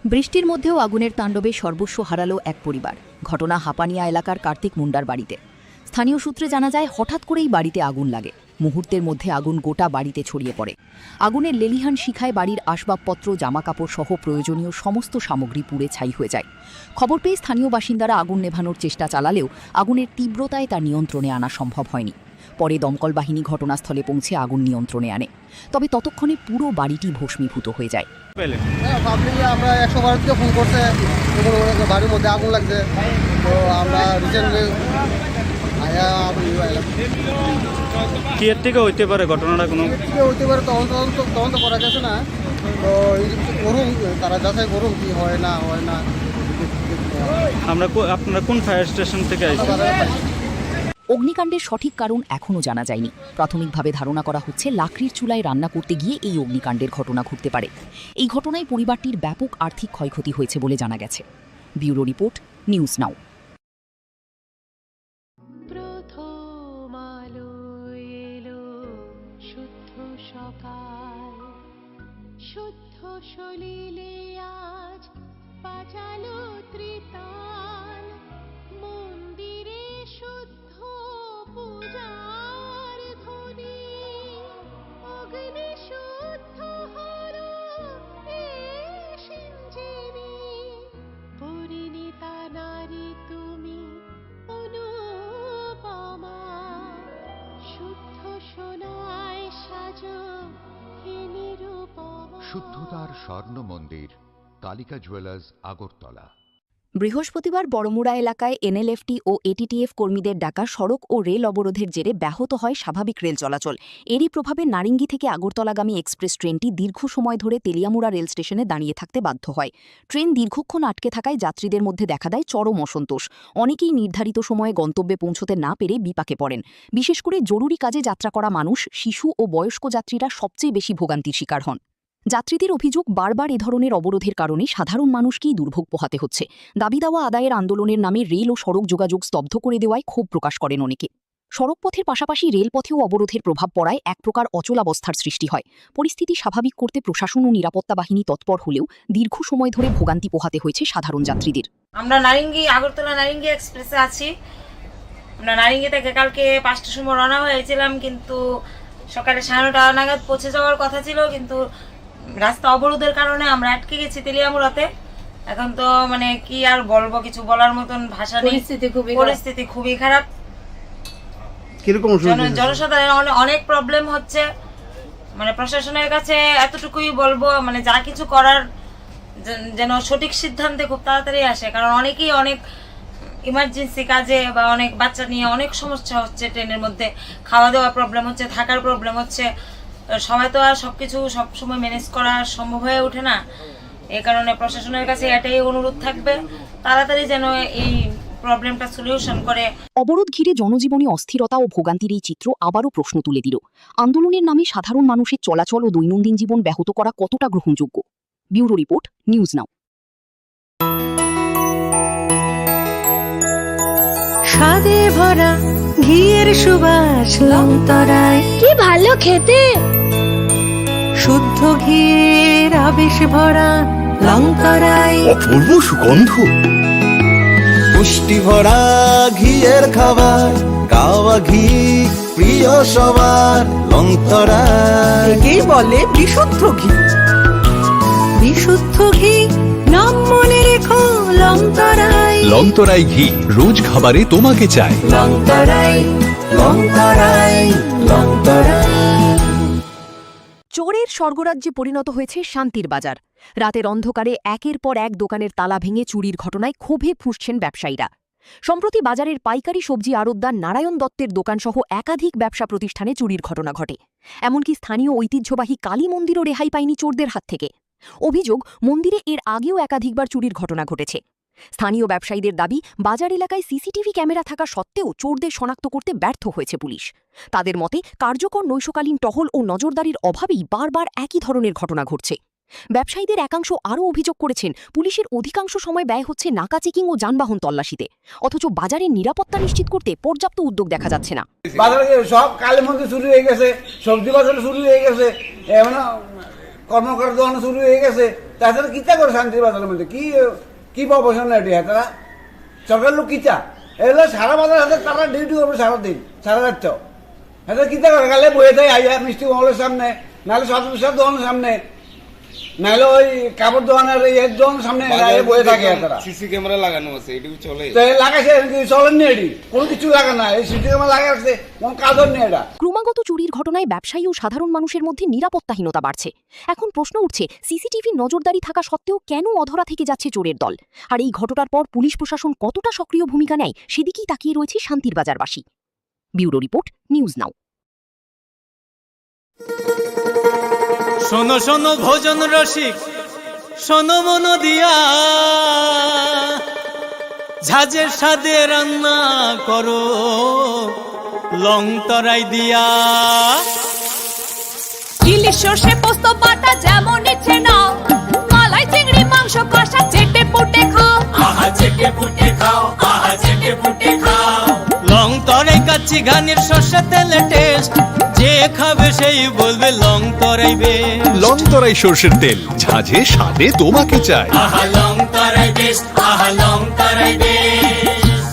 বৃষ্টির মধ্যেও আগুনের তাণ্ডবে সর্বস্ব হারালো এক পরিবার। ঘটনা হাপানিয়া এলাকার কার্তিক মুন্ডার বাড়িতে। স্থানীয় সূত্রে জানা যায়, হঠাৎ করেই বাড়িতে আগুন লাগে। মুহূর্তের মধ্যে আগুন গোটা বাড়িতে ছড়িয়ে পড়ে। আগুনের লেলিহান শিখায় বাড়ির আসবাবপত্র, জামাকাপড় সহ প্রয়োজনীয় সমস্ত সামগ্রী পুড়ে ছাই হয়ে যায়। খবর পেয়ে স্থানীয় বাসিন্দারা আগুন নেভানোর চেষ্টা চালালেও আগুনের তীব্রতায় তা নিয়ন্ত্রণে আনা সম্ভব হয়নি। পরে দমকল বাহিনী ঘটনাস্থলে পৌঁছে আগুন নিয়ন্ত্রণে আনে। তবে ততক্ষণে পুরো বাড়িটি ভস্মীভূত হয়ে যায়। পাবলিকে আমরা 112 থেকে ফোন করতে বাড়ির মধ্যে আগুন লাগছে, তো আমরা রিসেন্টলি কি এর থেকে হইতে পারে ঘটনাটা? কোনো হইতে পারে, তদন্ত করা গেছে না, তো করুন, তারা যাচাই করুন কি হয় না হয় না। আপনারা কোন ফায়ার স্টেশন থেকে আসছেন? অগ্নিকাণ্ডের সঠিক কারণ এখনও জানা যায়নি। প্রাথমিকভাবে ধারণা করা হচ্ছে লাকড়ির চুলায় রান্না করতে গিয়ে এই অগ্নিকাণ্ডের ঘটনা ঘটতে পারে। এই ঘটনায় পরিবারটির ব্যাপক আর্থিক ক্ষয়ক্ষতি হয়েছে বলে জানা গেছে। ব্যুরো রিপোর্ট, নিউজ নাও। প্রথম আলো এলো, শুদ্ধ সকাল, শুদ্ধ সলিলে আজ বাজালো ত্রিতাল, মন্দিরে শুদ্ধ পূজার ধ্বনি, অগ্নি শুদ্ধ হলো সিঞ্জীবী, পরিণীতা নারী তুমি অনুপমা, শুদ্ধ সোনায় সাজো হে নিরুপমা। শুদ্ধতার স্বর্ণ মন্দির, কালিকা জুয়েলার্স, আগরতলা। বৃহস্পতিবার বড়মুড়া এলাকায় এনএলএফটি ও এটিটিএফ কর্মীদের ডাকা সড়ক ও রেল অবরোধের জেরে ব্যাহত হয় স্বাভাবিক রেল চলাচল। এরই প্রভাবে নারিঙ্গি থেকে আগরতলাগামী এক্সপ্রেস ট্রেনটি দীর্ঘ সময় ধরে তেলিয়ামুড়া রেল স্টেশনে দাঁড়িয়ে থাকতে বাধ্য হয়। ট্রেন দীর্ঘক্ষণ আটকে থাকায় যাত্রীদের মধ্যে দেখা দেয় চরম অসন্তোষ। অনেকেই নির্ধারিত সময়ে গন্তব্যে পৌঁছতে না পেরে বিপাকে পড়েন। বিশেষ করে জরুরি কাজে যাত্রা করা মানুষ, শিশু ও বয়স্ক যাত্রীরা সবচেয়ে বেশি ভোগান্তির শিকার হন। যাত্রীদের অভিযোগ, বারবার এ ধরনের অবরোধের কারণে সাধারণ মানুষকেই দুর্ভোগ পোহাতে হচ্ছে। দাবি দাওয়া আদায়ের আন্দোলনের নামে রেল ও সড়ক যোগাযোগ স্তব্ধ করে দেওয়ায় ক্ষোভ প্রকাশ করেন অনেকে। সড়কপথের পাশাপাশি রেলপথেও অবরোধের প্রভাব পড়ায় এক প্রকার অচলাবস্থার সৃষ্টি হয়। পরিস্থিতি স্বাভাবিক করতে প্রশাসন ও নিরাপত্তা বাহিনী তৎপর হলেও দীর্ঘ সময় ধরে ভোগান্তি পোহাতে হয়েছে সাধারণ যাত্রীদের। আমরা আগরতলা নারিঙ্গি এক্সপ্রেসে আছি। আমরা নারিঙ্গি থেকে কালকে 5টার সময় রওনা হয়েছিলাম, কিন্তু সকালে 9:30 নাগাদ পৌঁছে যাওয়ার কথা ছিল, কিন্তু রাস্তা অবরোধের কারণে আমরা আটকে গেছি তেলিয়ামুড়াতে। এখন তো মানে কি আর বলবো, কিছু বলার মতন ভাষা নেই। পরিস্থিতি খুবই খারাপ। জনসাধারণ অনেক প্রবলেম হচ্ছে। মানে প্রশাসনের কাছে এতটুকুই বলবো, মানে যা কিছু করার যেন সঠিক সিদ্ধান্তে খুব তাড়াতাড়ি আসে, কারণ অনেকেই অনেক ইমার্জেন্সি কাজে বা অনেক বাচ্চা নিয়ে অনেক সমস্যা হচ্ছে। ট্রেনের মধ্যে খাওয়া দাওয়া প্রবলেম হচ্ছে, থাকার প্রবলেম হচ্ছে। সবাই তো আর সবকিছু সবসময় ম্যানেজ করা সম্ভব হয়ে ওঠে না। এই কারণে প্রশাসনের কাছে এটাই অনুরোধ থাকবে, তাড়াতাড়ি যেন এই প্রবলেমটা সলিউশন করে। অবরোধ ঘিরে জনজীবনে অস্থিরতা ও ভোগান্তির এই চিত্র আবারও প্রশ্ন তুলে দিল, আন্দোলনের নামে সাধারণ মানুষের চলাচল ও দৈনন্দিন জীবন ব্যাহত করা কতটা গ্রহণযোগ্য। ব্যুরো রিপোর্ট, নিউজ নাও। স্বাদে ভরা ঘিয়ের সুবাস লংতরায়, কি ভালো খেতে, শুদ্ধ ঘিয়ের আবেশ ভরা লংতরায়, অপূর্ব সুগন্ধ, পুষ্টি ভরা ঘিয়ের খাবার, গাওয়া ঘি প্রিয় সবার লংতরায়। কি বলে বিশুদ্ধ ঘি, বিশুদ্ধ ঘি নাম মনে রেখো লংতরায়। লংতরাই ঘি রোজ খাবারে তোমাকে চাই। লংতরাই, লংতরাই, লংতরাই। চোরের স্বর্গরাজ্যে পরিণত হয়েছে শান্তির বাজার। রাতের অন্ধকারে একের পর এক দোকানের তালা ভেঙে চুরির ঘটনায় ক্ষোভে ফুঁসছেন ব্যবসায়ীরা। সম্প্রতি বাজারের পাইকারি সবজি আড়তদার নারায়ণ দত্তের দোকানসহ একাধিক ব্যবসা প্রতিষ্ঠানে চুরির ঘটনা ঘটে। এমনকি স্থানীয় ঐতিহ্যবাহী কালী মন্দিরও রেহাই পায়নি চোরদের হাত থেকে। অভিযোগ, মন্দিরে এর আগেও একাধিকবার চুরির ঘটনা ঘটেছে। স্থানীয় ব্যবসায়ীদের দাবি, বাজার এলাকায় সিসিটিভি ক্যামেরা থাকা সত্ত্বেও চোরদের শনাক্ত করতে ব্যর্থ হয়েছে পুলিশ। তাদের মতে, কার্যকর নৈশকালীন টহল ও নজরদারির অভাবেই বারবার একই ধরনের ঘটনা ঘটছে। ব্যবসায়ীদের একাংশ আরও অভিযোগ করেছেন, পুলিশের অধিকাংশ সময় ব্যয় হচ্ছে নাকা চেকিং ও যানবাহন তল্লাশিতে, অথচ বাজারের নিরাপত্তা নিশ্চিত করতে পর্যাপ্ত উদ্যোগ দেখা যাচ্ছে না। বাজারে সব কালী মন্দির শুরু হয়ে গেছে, সবজি বাজার শুরু হয়ে গেছে, এমন কর্মকার দোকান শুরু হয়ে গেছে। তাছাড়া কিতা করে শান্তির বাজারের মধ্যে কি প্রফেশন এটি? তারা সরকার লোক কিতা এগুলো সারা বাজার হাতে তারা ডিউটি করবে সারাদিন, সারা রাত। হ্যাঁ কিতা করে, কালে বয়ে দেয় আইয়া মিষ্টি মহলের সামনে, নাহলে সব দোকানের সামনে। নাহলে ওই কাপড় দোকানের এর দোকান সামনে বয়ে থাকে তারা। সিসি ক্যামেরা লাগানো আছে, এটুকু চলে? লাগাইছে, চলেননি এটি, কোনো কিছু লাগা না, এই সিসি ক্যামেরা লাগাচ্ছে, কোন কাজও নেই এটা। ক্রমাগত চুরির ঘটনায় ব্যবসায়ী ও সাধারণ মানুষের মধ্যে নিরাপত্তাহীনতা বাড়ছে। এখন প্রশ্ন উঠছে, সিসিটিভির নজরদারি থাকা সত্ত্বেও কেন অধরা থেকে যাচ্ছে চোরের দল? আর এই ঘটনার পর পুলিশ প্রশাসন কতটা সক্রিয় ভূমিকা নেয় সেদিকেই তাকিয়ে রয়েছে শান্তির বাজারবাসী। Bureau report, news now. শোনো শোনো ভোজন রসিক, শোনো মন দিয়া, ঝাঁঝের স্বাদে রান্না করো লং তরাই দিয়া। ইলিশ সর্ষে পোস্ত বাটা যেমন ইচ্ছে নাও, মালাই চিংড়ি মাংস কষা চেটে পুটে খাও, আহা চেটে পুটে খাও, আহা চেটে পুটে খাও। লং তরাই কাচ্চি ঘানির সর্ষে তেলে টেস্ট, যে খাবে সেই বলবে লং তরাই বেশ। লং তরাই সর্ষের তেল, ঝাঁঝে স্বাদে তোমাকে চাই। আহা লং তরাই বেস্ট, আহা লং তরাই বেশ।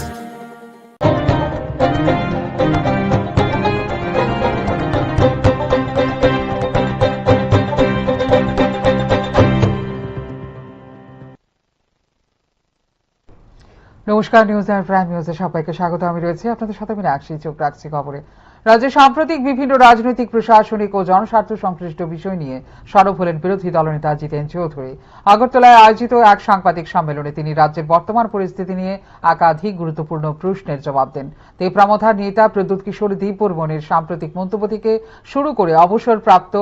নমস্কার, নিউজ আর প্রাইম নিউজে সবাইকে স্বাগত। আমি রয়েছে আপনাদের সাথে, আমি রাখছি, চোখ রাখছি খবরে। রাজ্যে সাম্প্রতিক বিভিন্ন রাজনৈতিক, প্রশাসনিক ও জনস্বার্থ সংশ্লিষ্ট বিষয় নিয়ে সরব হলেন বিরোধী দলনেতা জিতেন চৌধুরী। আগরতলায় আয়োজিত এক সাংবাদিক সম্মেলনে তিনি রাজ্যের বর্তমান পরিস্থিতি নিয়ে একাধিক গুরুত্বপূর্ণ প্রশ্নের জবাব দেন। তেপ্রামথার নেতা প্রদ্যুৎ কিশোর দীপবর্মনের সাম্প্রতিক মন্তব্য থেকে শুরু করে অবসরপ্রাপ্ত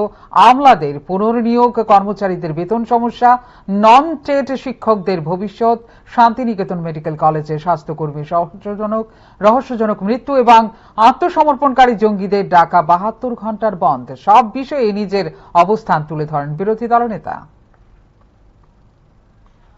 আমলাদের পুনর্নিয়োগ, কর্মচারীদের বেতন সমস্যা, নন টেট শিক্ষকদের ভবিষ্যৎ, শান্তিনিকেতন মেডিকেল কলেজে স্বাস্থ্যকর্মী রহস্যজনক মৃত্যু এবং আত্মসমর্পণকারী জঙ্গিদের ডাকা ৭২ ঘন্টার বন্ধ, সব বিষয়ে নিজের অবস্থান তুলে ধরেন বিরোধী দলনেতা।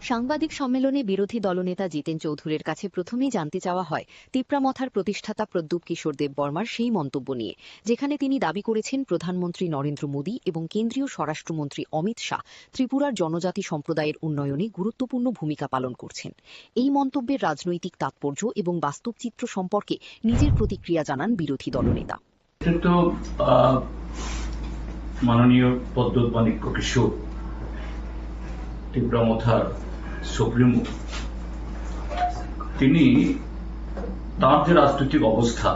সাংবাদিক সম্মেলনে বিরোধী দলনেতা জিতেন চৌধুরীর কাছে প্রথমেই জানতে চাওয়া হয় তিপ্রামথার প্রতিষ্ঠাতা প্রদ্যুৎ কিশোর দেববর্মার সেই মন্তব্য নিয়ে, যেখানে তিনি দাবি করেছেন প্রধানমন্ত্রী নরেন্দ্র মোদী এবং কেন্দ্রীয় স্বরাষ্ট্রমন্ত্রী অমিত শাহ ত্রিপুরার জনজাতি সম্প্রদায়ের উন্নয়নে গুরুত্বপূর্ণ ভূমিকা পালন করছেন। এই মন্তব্যের রাজনৈতিক তাৎপর্য এবং বাস্তব চিত্র সম্পর্কে নিজের প্রতিক্রিয়া জানান বিরোধী দলনেতা। মাননীয় প্রদ্যুৎ মাণিক্য কিশোর, তিপ্রামথার সুপ্রিমো, তিনি তার যে রাজনৈতিক অবস্থা,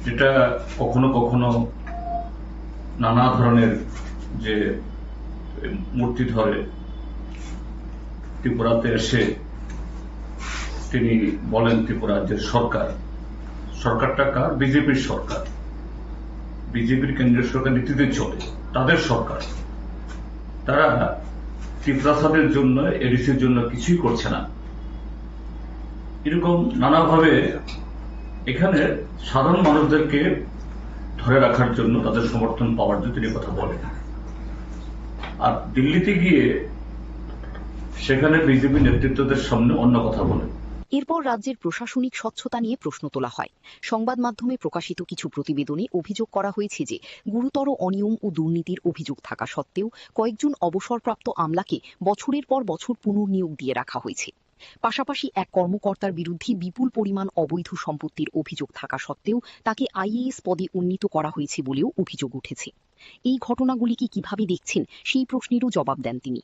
যেটা কখনো কখনো নানা ধরনের যে মূর্তি ধরে ত্রিপুরাতে এসে তিনি বলেন ত্রিপুরা রাজ্যের সরকারটা কার? বিজেপির সরকার, বিজেপির কেন্দ্রীয় সরকার নীতিতে চলে, তাদের সরকার। তারা ত্রিপ্রাসাদের জন্য, এডিসির জন্য কিছুই করছে না, এরকম নানাভাবে এখানে সাধারণ মানুষদেরকে ধরে রাখার জন্য, তাদের সমর্থন পাওয়ার জন্য তিনি কথা বলেন। আর দিল্লিতে গিয়ে সেখানে বিজেপি নেতৃত্বদের সামনে অন্য কথা বলেন। এরপর রাজ্যের প্রশাসনিক স্বচ্ছতা নিয়ে প্রশ্ন তোলা হয়। সংবাদ মাধ্যমে প্রকাশিত কিছু প্রতিবেদনে অভিযোগ করা হয়েছে যে গুরুতর অনিয়ম ও দুর্নীতির অভিযোগ থাকা সত্ত্বেও কয়েকজন অবসরপ্রাপ্ত আমলাকে বছরের পর বছর পুনর্নিয়োগ দিয়ে রাখা হয়েছে। পাশাপাশি এক কর্মকর্তার বিরুদ্ধে বিপুল পরিমাণ অবৈধ সম্পত্তির অভিযোগ থাকা সত্ত্বেও তাকে আইএএস পদে উন্নীত করা হয়েছে বলেও অভিযোগ উঠেছে। এই ঘটনাগুলিকে কিভাবে দেখছেন সেই প্রশ্নেরও জবাব দেন তিনি।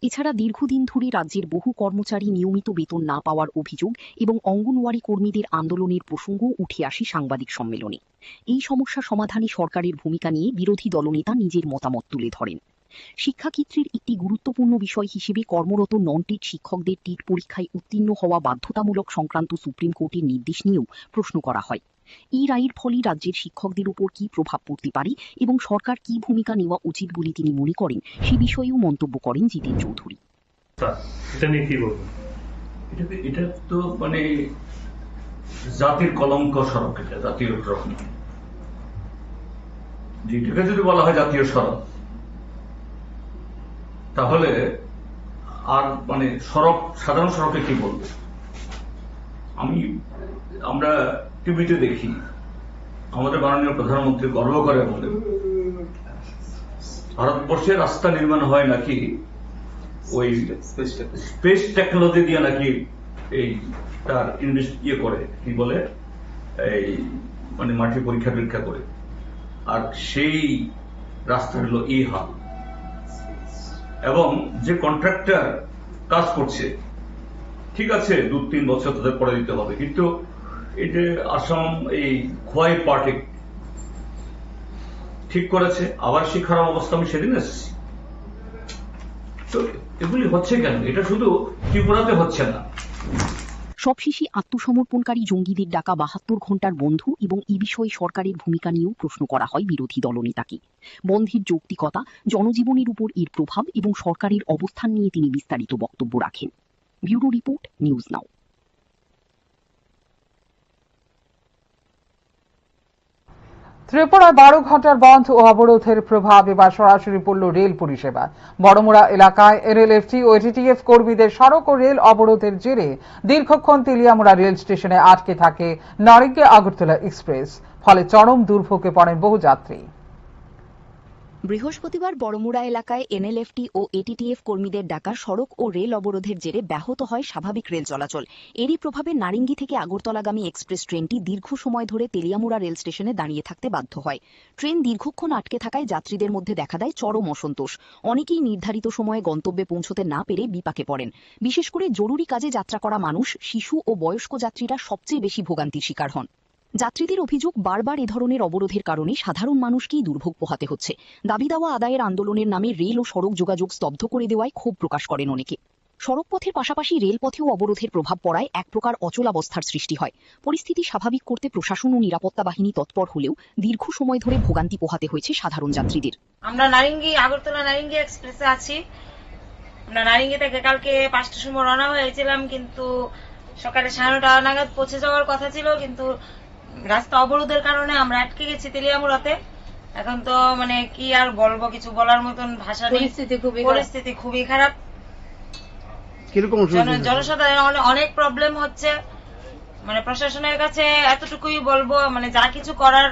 এছাড়া দীর্ঘদিন ধরে রাজ্যের বহু কর্মচারী নিয়মিত বেতন না পাওয়ার অভিযোগ এবং অঙ্গনওয়াড়ি কর্মীদের আন্দোলনের প্রসঙ্গও উঠে আসে সাংবাদিক সম্মেলনে। এই সমস্যা সমাধানে সরকারের ভূমিকা নিয়ে বিরোধী দলনেতা নিজের মতামত তুলে ধরেন। শিক্ষাক্ষেত্রের একটি গুরুত্বপূর্ণ বিষয় হিসেবে কর্মরত নন টেট শিক্ষকদের টেট পরীক্ষায় উত্তীর্ণ হওয়া বাধ্যতামূলক সংক্রান্ত সুপ্রিম কোর্টের নির্দেশ নিয়েও প্রশ্ন করা হয়। এই রায়ের ফলে রাজ্যের শিক্ষকদের উপর কি প্রভাব পড়তে পারে এবং সরকার কি ভূমিকা নেওয়া উচিত বলে তিনি মনে করেন, সে বিষয়েও মন্তব্য করেন জিতেন চৌধুরী। এটা তো মানে জাতির কলঙ্ক সড়ক, এটা জাতীয় রকম, যেটাকে যদি বলা হয় জাতীয় সড়ক, তাহলে আর মানে সড়ক, সাধারণ সড়কে কি বলবো? আমরা টিভিতে দেখি আমাদের মাননীয় প্রধানমন্ত্রী গর্ব করে বলে ভারতবর্ষে রাস্তা নির্মাণ হয় নাকি ওই স্পেস টেকনোলজি দিয়ে, নাকি এই তার করে কি বলে এই মানে মাটি পরীক্ষা করে, আর সেই রাস্তা হলো এই হাল। এবং যে কন্ট্রাক্টর কাজ করছে, ঠিক আছে 2-3 বছর তাদের পরে দিতে হবে, কিন্তু এই যে আসাম এই খোয়াই পার্টি ঠিক করেছে, আবার সেই খারাপ অবস্থা আমি সেদিন এসেছি। তো এগুলি হচ্ছে কেন? এটা শুধু ত্রিপুরাতে হচ্ছে না। সবশেষে আত্মসমর্পণকারী জঙ্গিদের ডাকা 72 ঘণ্টার বন্ধ এবং এই বিষয়ে সরকারের ভূমিকা নিয়েও প্রশ্ন করা হয় বিরোধী দলনেতাকে। বন্ধের যৌক্তিকতা, জনজীবনের উপর এর প্রভাব এবং সরকারের অবস্থান নিয়ে তিনি বিস্তারিত বক্তব্য রাখেন। ব্যুরো রিপোর্ট, নিউজ নাও। ত্রিপুরায় 12 ঘণ্টার বন্ধ ও অবরোধের প্রভাব এবার সরাসরি পড়ল রেল পরিষেবা। বড়মুড়া এলাকায় এনএলএফটি ও এটিটিএফ কর্মীদের সড়ক ও রেল অবরোধের জেরে দীর্ঘক্ষণ তেলিয়ামুড়া রেল স্টেশনে আটকে থাকে নারিঙ্গি আগরতলা এক্সপ্রেস, ফলে চরম দুর্ভোগে পড়েন বহু যাত্রী। বৃহস্পতিবার বড়মুড়া এলাকায় এনএলএফটি ও এটিটিএফ কর্মীদের ডাকা সড়ক ও রেল অবরোধের জেরে ব্যাহত হয় স্বাভাবিক রেল চলাচল। এরই প্রভাবে নারিঙ্গি থেকে আগরতলাগামী এক্সপ্রেস ট্রেনটি দীর্ঘ সময় ধরে তেলিয়ামুড়া রেল স্টেশনে দাঁড়িয়ে থাকতে বাধ্য হয়। ট্রেন দীর্ঘক্ষণ আটকে থাকায় যাত্রীদের মধ্যে দেখা দেয় চরম অসন্তোষ। অনেকেই নির্ধারিত সময়ে গন্তব্যে পৌঁছতে না পেরে বিপাকে পড়েন। বিশেষ করে জরুরি কাজে যাত্রা করা মানুষ, শিশু ও বয়স্ক যাত্রীরা সবচেয়ে বেশি ভোগান্তির শিকার হন। যাত্রীদের অভিযোগ, বারবার এ ধরনের অবরোধের কারণে সাধারণ মানুষকেই দুর্ভোগ পোহাতে হচ্ছে। দাবি দাওয়া আদায়ের আন্দোলনের নামে রেল ও সড়ক যোগাযোগ স্তব্ধ করে দেওয়ায় ক্ষোভ প্রকাশ করেন অনেকে। সড়কপথের পাশাপাশি রেলপথেও অবরোধের প্রভাব পড়ায় এক প্রকার অচলাবস্থার সৃষ্টি হয়। পরিস্থিতি স্বাভাবিক করতে প্রশাসন ও নিরাপত্তা বাহিনী তৎপর হলেও দীর্ঘ সময় ধরে ভোগান্তি পোহাতে হয়েছে সাধারণ যাত্রীদের। আমরা আগরতলা নারিঙ্গি এক্সপ্রেসে আছি। আমরা নারিঙ্গি থেকে কালকে 5টার সময় রওনা হয়েছিলাম, কিন্তু সকালে 9:30 নাগাদ পৌঁছে যাওয়ার কথা ছিল, কিন্তু রাস্তা অবরোধের কারণে আমরা আটকে গেছি তেলিয়ামুড়াতে। এখন তো মানে কি আর বলবো, কিছু বলার মতন ভাষা নেই। পরিস্থিতি খুবই খারাপ। জনসাধারণ অনেক প্রবলেম হচ্ছে। মানে প্রশাসনের কাছে এতটুকুই বলবো, মানে যা কিছু করার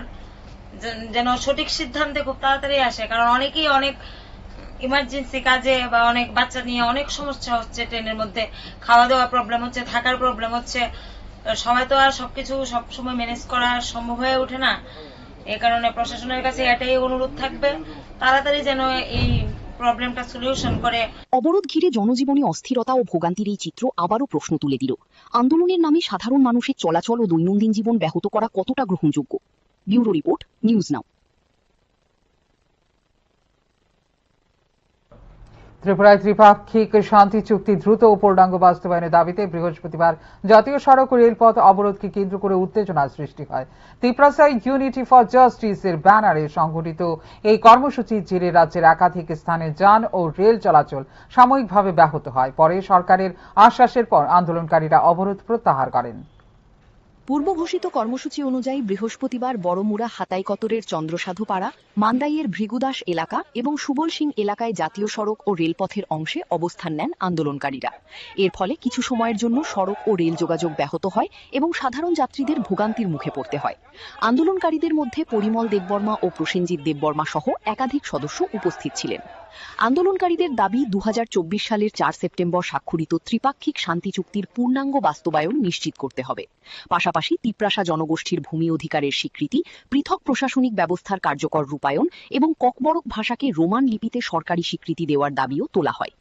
যেন সঠিক সিদ্ধান্তে খুব তাড়াতাড়ি আসে, কারণ অনেকেই অনেক ইমার্জেন্সি কাজে বা অনেক বাচ্চা নিয়ে অনেক সমস্যা হচ্ছে। ট্রেনের মধ্যে খাওয়া দাওয়া প্রবলেম হচ্ছে, থাকার প্রবলেম হচ্ছে। সবাই তো আর সবকিছু সবসময় ম্যানেজ করা সম্ভব হয়ে ওঠে না। এই কারণে প্রশাসনের কাছে এটাই অনুরোধ থাকবে, তাড়াতাড়ি যেন এই প্রবলেমটা সলিউশন করে। অবরোধ ঘিরে জনজীবনে অস্থিরতা ও ভোগান্তির এই চিত্র আবারও প্রশ্ন তুলে দিল, আন্দোলনের নামে সাধারণ মানুষের চলাচল ও দৈনন্দিন জীবন ব্যাহত করা কতটা গ্রহণযোগ্য। ব্যুরো রিপোর্ট, নিউজ নাও। ত্রিপুরায় ত্রিপাক্ষিক শান্তি চুক্তি দ্রুত ও পূর্ণাঙ্গ বাস্তবায়নের দাবিতে বৃহস্পতিবার জাতীয় সড়ক ও রেলপথ অবরোধকে কেন্দ্র করে উত্তেজনার সৃষ্টি হয়। ত্রিপুরায় ইউনিটি ফর জাস্টিসের ব্যানারে সংগঠিত এই কর্মসূচির জেরে রাজ্যের একাধিক স্থানে যান ও রেল চলাচল সাময়িকভাবে ব্যাহত হয়। পরে সরকারের আশ্বাসের পর আন্দোলনকারীরা অবরোধ প্রত্যাহার করেন। পূর্ব ঘোষিত কর্মসূচি অনুযায়ী বৃহস্পতিবার বড়মুড়া হাতাইকতরের চন্দ্রসাধুপাড়া, মান্দাইয়ের ভৃগুদাস এলাকা এবং সুবল সিং এলাকায় জাতীয় সড়ক ও রেলপথের অংশে অবস্থান নেন আন্দোলনকারীরা। এর ফলে কিছু সময়ের জন্য সড়ক ও রেল যোগাযোগ ব্যাহত হয় এবং সাধারণ যাত্রীদের ভোগান্তির মুখে পড়তে হয়। আন্দোলনকারীদের মধ্যে পরিমল দেববর্মা ও প্রসেনজিৎ দেববর্মা সহ একাধিক সদস্য উপস্থিত ছিলেন। আন্দোলনকারীদের দাবি 2024 সালের 4 সেপ্টেম্বর স্বাক্ষরিত ত্রিপাক্ষিক শান্তি চুক্তির পূর্ণাঙ্গ বাস্তবায়ন নিশ্চিত করতে হবে। পাশাপাশি তিপ্রাসা জনগোষ্ঠীর ভূমি অধিকারের স্বীকৃতি, পৃথক প্রশাসনিক ব্যবস্থার কার্যকর রূপায়ণ এবং ককবরক ভাষাকে রোমান লিপিতে সরকারি স্বীকৃতি দেওয়ার দাবিও তোলা হয়।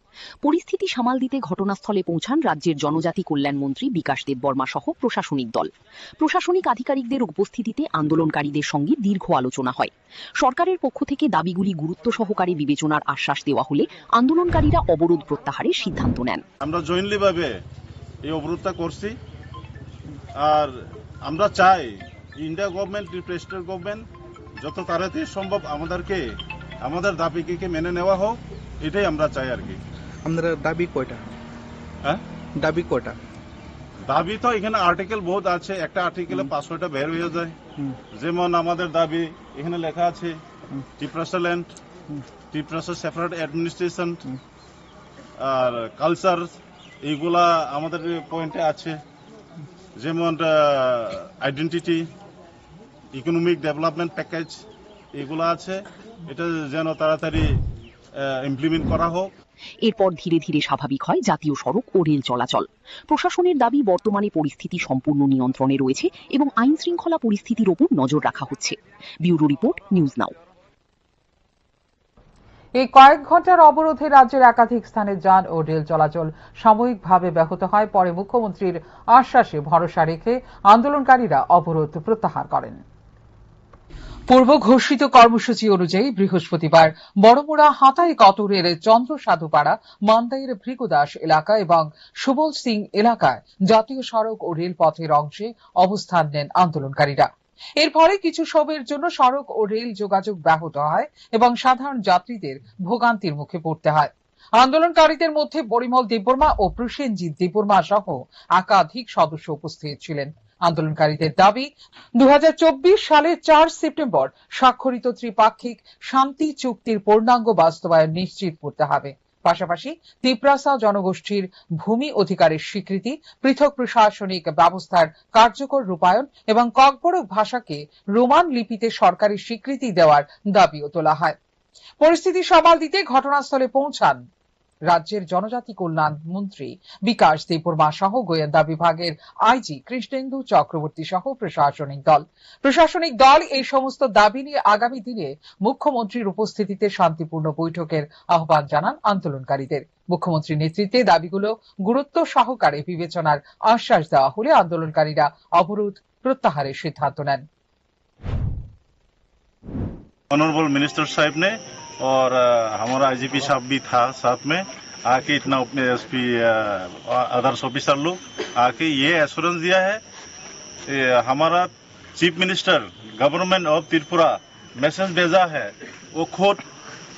পরিস্থিতি সামাল দিতে ঘটনাস্থলে পৌঁছান রাজ্যের জনজাতি কল্যাণ মন্ত্রী বিকাশ দেববর্মা সহ প্রশাসনিক দল। প্রশাসনিক আধিকারিকদের উপস্থিতিতে আন্দোলনকারীদের সঙ্গে দীর্ঘ আলোচনা হয়। সরকারের পক্ষ থেকে দাবিগুলি গুরুত্ব সহকারে বিবেচনার আশ্বাস দেওয়া হলে আন্দোলনকারীরা অবরোধ প্রত্যাহারের সিদ্ধান্ত নেন। আমরা জয়েন্টলি ভাবে এই অবরোধটা করছি, আর আমরা চাই ইন্ডিয়া গভর্নমেন্ট, রিপ্রেজেন্টেটিভ গভর্নমেন্ট যত তাড়াতাড়ি সম্ভব আমাদেরকে আমাদের দাবিকে মেনে নেওয়া হোক, এটাই আমরা চাই আর কি। আমাদের দাবি কয়টা? হ্যাঁ, দাবি কয়টা? দাবি তো এখানে আর্টিকেল বহুত আছে, একটা আর্টিকেলে 500টা বের হয়ে যায়। যেমন আমাদের দাবি এখানে লেখা আছে Tripura land, Tripura separate administration আর কালচার, এইগুলা আমাদের পয়েন্টে আছে। যেমন আইডেন্টিটি, ইকোনমিক ডেভেলপমেন্ট প্যাকেজ, এগুলো আছে। এটা যেন তাড়াতাড়ি ইমপ্লিমেন্ট করা হোক। এরপর ধীরে ধীরে স্বাভাবিক হয় জাতীয় সড়ক ও রেল চলাচল। প্রশাসনের দাবি, বর্তমানে পরিস্থিতি সম্পূর্ণ নিয়ন্ত্রণে রয়েছে এবং আইন শৃঙ্খলা পরিস্থিতির ওপর নজর রাখা হচ্ছে। ব্যুরো রিপোর্ট, নিউজ নাও। এই কয়েক ঘন্টার অবরোধে রাজ্যের একাধিক স্থানে যান ও রেল চলাচল সাময়িকভাবে ব্যাহত হয়। পরে মুখ্যমন্ত্রীর আশ্বাসে ভরসা রেখে আন্দোলনকারীরা অবরোধ প্রত্যাহার করেন। পূর্ব ঘোষিত কর্মসূচি অনুযায়ী বৃহস্পতিবার বড়মুড়া হাতাই কটুরের চন্দ্রসাধুপাড়া, মান্দাইয়ের ভৃগুদাস এলাকা এবং সুবল সিং এলাকায় জাতীয় সড়ক ও রেলপথের অংশে অবস্থান নেন আন্দোলনকারীরা। এর ফলে কিছু সময়ের জন্য সড়ক ও রেল যোগাযোগ ব্যাহত হয় এবং সাধারণ যাত্রীদের ভোগান্তির মুখে পড়তে হয়। আন্দোলনকারীদের মধ্যে পরিমল দেববর্মা ও প্রসেনজিৎ দেববর্মা সহ একাধিক সদস্য উপস্থিত ছিলেন। আন্দোলনকারীদের দাবি 2024 সালের 4 সেপ্টেম্বর স্বাক্ষরিত ত্রিপাক্ষিক শান্তি চুক্তির পূর্ণাঙ্গ বাস্তবায়ন নিশ্চিত করতে হবে। পাশাপাশি তিপ্রাসা জনগোষ্ঠীর ভূমি অধিকারের স্বীকৃতি, পৃথক প্রশাসনিক ব্যবস্থার কার্যকর রূপায়ণ এবং ককবরক ভাষাকে রোমান লিপিতে সরকারি স্বীকৃতি দেওয়ার দাবিও তোলা হয়। পরিস্থিতি সামাল দিতে ঘটনাস্থলে পৌঁছান রাজ্যের জনজাতি কল্যাণ মন্ত্রী বিকাশ দেববর্মা সহ গোয়েন্দা বিভাগের আইজি কৃষ্ণেন্দু চক্রবর্তী সহ প্রশাসনিক দল এই সমস্ত দাবি নিয়ে আগামী দিনে মুখ্যমন্ত্রীর উপস্থিতিতে শান্তিপূর্ণ বৈঠকের আহ্বান জানান আন্দোলনকারীদের। মুখ্যমন্ত্রীর নেতৃত্বে দাবিগুলো গুরুত্ব সহকারে বিবেচনার আশ্বাস দেওয়া হলে আন্দোলনকারীরা অবরোধ প্রত্যাহারের সিদ্ধান্ত নেন। ऑनरेबल मिनिस्टर साहब ने और हमारा आईजीपी साहब भी था साथ में, आके इतना एसपी अदर्स ऑफिसर लोग आके ये एश्योरेंस दिया है। हमारा chief minister government of Tripura message भेजा है, वो खुद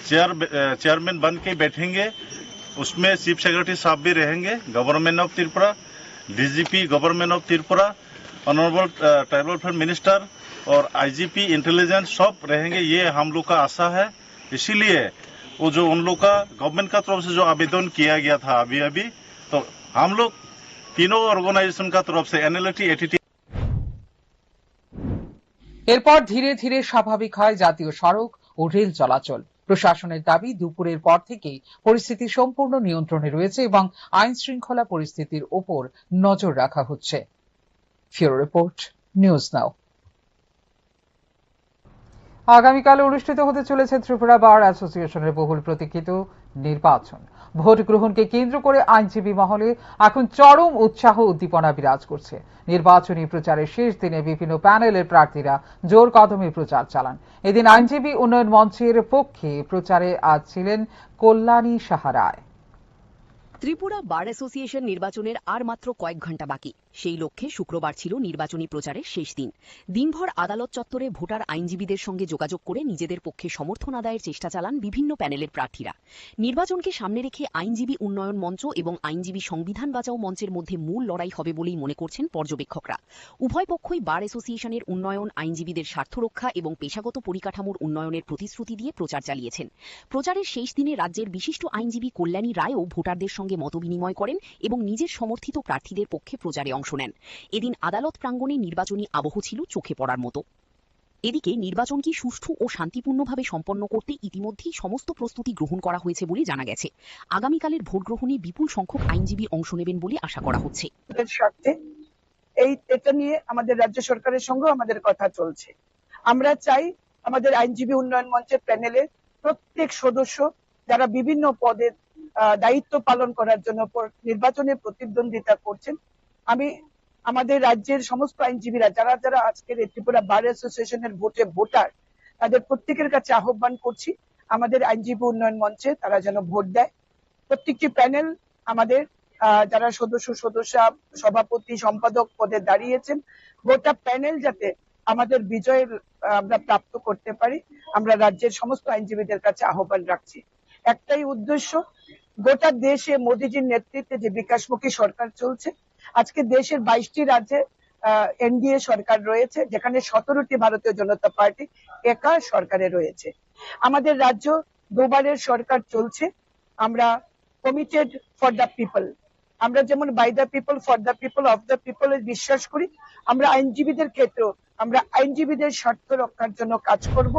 चेयरमैन बन के बैठेंगे, उसमें चीफ सेक्रेटरी साहब भी रहेंगे, government of Tripura, DGP government of Tripura, honourable tribal welfare minister और आईजीपी इंटेलिजेंस सब रहेंगे। ये हम लोग का आशा है। इसीलिए वो जो उन लोग का गवर्नमेंट का तरफ से जो आवेदन किया गया था अभी तो हम लोग तीनों ऑर्गेनाइजेशन का तरफ से एनएलटी एटीटी এরপর ধীরে ধীরে স্বাভাবিক হয় জাতীয় সড়ক ও রেল চলাচল। প্রশাসনের দাবি দুপুরের পর থেকেই পরিস্থিতি সম্পূর্ণ নিয়ন্ত্রণে রয়েছে এবং আইন শৃঙ্খলা পরিস্থিতির ওপর নজর রাখা হচ্ছে। ফিউরো রিপোর্ট, নিউজ নাও। আগামীকাল অনুষ্ঠিত হতে চলেছে ত্রিপুরা বার অ্যাসোসিয়েশনের বহুল প্রতীক্ষিত নির্বাচন। ভোট গ্রহণকে কেন্দ্র করে আইনজীবী মহলে এখন চরম উৎসাহ উদ্দীপনা বিরাজ করছে। নির্বাচনী প্রচারের শেষ দিনে বিভিন্ন প্যানেলের প্রার্থীরা জোর কদমে প্রচার চালান। এদিন আইনজীবী উন্নয়ন মঞ্চের পক্ষে প্রচারে আজ ছিলেন কল্যাণী সাহা রায়। ত্রিপুরা বার অ্যাসোসিয়েশন নির্বাচনের আর মাত্র কয়েক ঘণ্টা বাকি। সেই লক্ষ্যে শুক্রবার ছিল নির্বাচনী প্রচারের শেষ দিন। দিনভর আদালত চত্বরে ভোটার আইনজীবীদের সঙ্গে যোগাযোগ করে নিজেদের পক্ষে সমর্থন আদায়ের চেষ্টা চালান বিভিন্ন প্যানেলের প্রার্থীরা। নির্বাচনকে সামনে রেখে আইনজীবী উন্নয়ন মঞ্চ এবং আইনজীবী সংবিধান বাঁচাও মঞ্চের মধ্যে মূল লড়াই হবে বলেই মনে করছেন পর্যবেক্ষকরা। উভয় পক্ষই বার অ্যাসোসিয়েশনের উন্নয়ন, আইনজীবীদের স্বার্থ রক্ষা এবং পেশাগত পরিকাঠামোর উন্নয়নের প্রতিশ্রুতি দিয়ে প্রচার চালিয়েছেন। প্রচারের শেষ দিনে রাজ্যের বিশিষ্ট আইনজীবী কল্যাণী রায়ও ভোটারদের সঙ্গে মতবিনিময় করেন এবং নিজের সমর্থিত প্রার্থীদের পক্ষে প্রচারে অংশ নেন। এদিন আদালত প্রাঙ্গণে নির্বাচনী আবহ ছিল চোখে পড়ার মতো। এদিকে নির্বাচনকে সুষ্ঠু ও শান্তিপূর্ণভাবে সম্পন্ন করতে ইতিমধ্যেই সমস্ত প্রস্তুতি গ্রহণ করা হয়েছে বলে জানা গেছে। আগামীকালের ভোট গ্রহণে বিপুল সংখ্যক আইনজীবী অংশ নেবেন বলে আশা করা হচ্ছে। এটা নিয়ে আমাদের রাজ্য সরকারের সঙ্গে আমাদের কথা চলছে। আমরা চাই আমাদের আইনজীবী উন্নয়ন মঞ্চের প্যানেলে প্রত্যেক সদস্য যারা বিভিন্ন পদে দায়িত্ব পালন করার জন্য নির্বাচনে প্রতিদ্বন্দ্বিতা করছেন, আমি আমাদের রাজ্যের সমস্ত আইনজীবীরা যারা যারা আজকের ত্রিপুরা বার অ্যাসোসিয়েশনের ভোটার, তাদের প্রত্যেকের কাছে আহ্বান করছি আমাদের আইনজীবী উন্নয়ন মঞ্চে তারা যেন ভোট দেয়। প্রত্যেকটি প্যানেল আমাদের যারা সদস্য, সভাপতি, সম্পাদক পদে দাঁড়িয়েছেন, গোটা প্যানেল যাতে আমাদের বিজয় আমরা প্রাপ্ত করতে পারি, আমরা রাজ্যের সমস্ত আইনজীবীদের কাছে আহ্বান রাখছি। একটাই উদ্দেশ্য, গোটা দেশে মোদীজির নেতৃত্বে যে বিকাশমুখী সরকার চলছে, আজকে দেশের 22টি রাজ্যে এনডিএ সরকার রয়েছে, যেখানে 17টি ভারতীয় জনতা পার্টি একা সরকারে রয়েছে। আমাদের রাজ্য দুবারের সরকার চলছে। আমরা কমিটেড ফর দ্য পিপল, আমরা যেমন by the people, for the people, of the people বিশ্বাস করি, আমরা আইনজীবীদের ক্ষেত্রেও আমরা আইনজীবীদের স্বার্থ রক্ষার জন্য কাজ করব।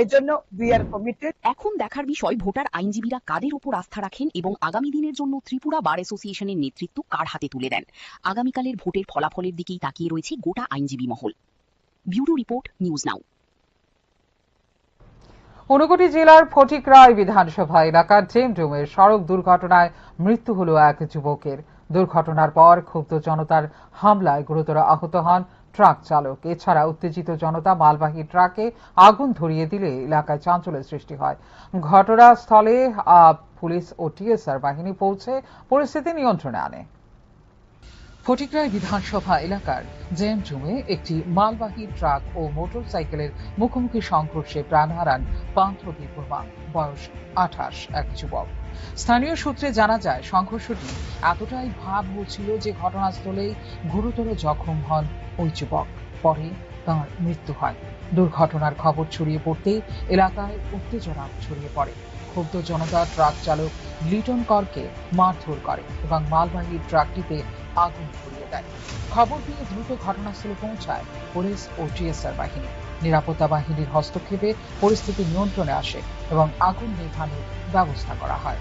এজন্য উই আর কমিটেড। এখন দেখার বিষয় ভোটার আইনজীবীরা কাদের উপর আস্থা রাখেন এবং আগামী দিনের জন্য ত্রিপুরা বার অ্যাসোসিয়েশনের নেতৃত্ব কার হাতে তুলে দেন। আগামীকালের ভোটের ফলাফলের দিকেই তাকিয়ে রয়েছে গোটা আইনজীবী মহল। ব্যুরো রিপোর্ট, নিউজ নাও। ঊনকোটি জেলার ফটিকরায় বিধানসভা এলাকার ডেমডুমের সড়ক দুর্ঘটনায় মৃত্যু হল এক যুবকের। দুর্ঘটনার পর ক্ষুব্ধ জনতার হামলায় গুরুতর আহত হন ট্রাক চালক। এছাড়া উত্তেজিত জনতা মালবাহী ট্রাকে আগুন ধরিয়ে দিলে এলাকায় চাঞ্চল্যের সৃষ্টি হয়। ঘটনাস্থলে পুলিশ ও টিএসআর বাহিনী পৌঁছে পরিস্থিতি নিয়ন্ত্রণে আনে। ফটিকরায় বিধানসভা এলাকার ডেমডুমে একটি মালবাহী ট্রাক ও মোটরসাইকেলের মুখোমুখি সংঘর্ষে প্রাণ হারান পান্থবী বর্মা, বয়স 28, এক যুবক। স্থানীয় সূত্রে জানা যায়, সংঘর্ষটি এতটাই ভয়াবহ ছিল যে ঘটনাস্থলেই গুরুতর জখম হন ওই যুবক। পরে তাঁর মৃত্যু হয়। দুর্ঘটনার খবর ছড়িয়ে পড়তেই এলাকায় উত্তেজনা ছড়িয়ে পড়ে। ক্ষুব্ধ জনতা ট্রাক চালক লিটন করকে মারধর করে এবং মালবাহী ট্রাকটিতে আগুন ধরিয়ে দেয়। খবর পেয়ে দ্রুত ঘটনাস্থলে পৌঁছায় পুলিশ ও টিএসআর বাহিনী। নিরাপত্তা বাহিনীর হস্তক্ষেপে পরিস্থিতি নিয়ন্ত্রণে আসে এবং আগুন নেভানোর ব্যবস্থা করা হয়।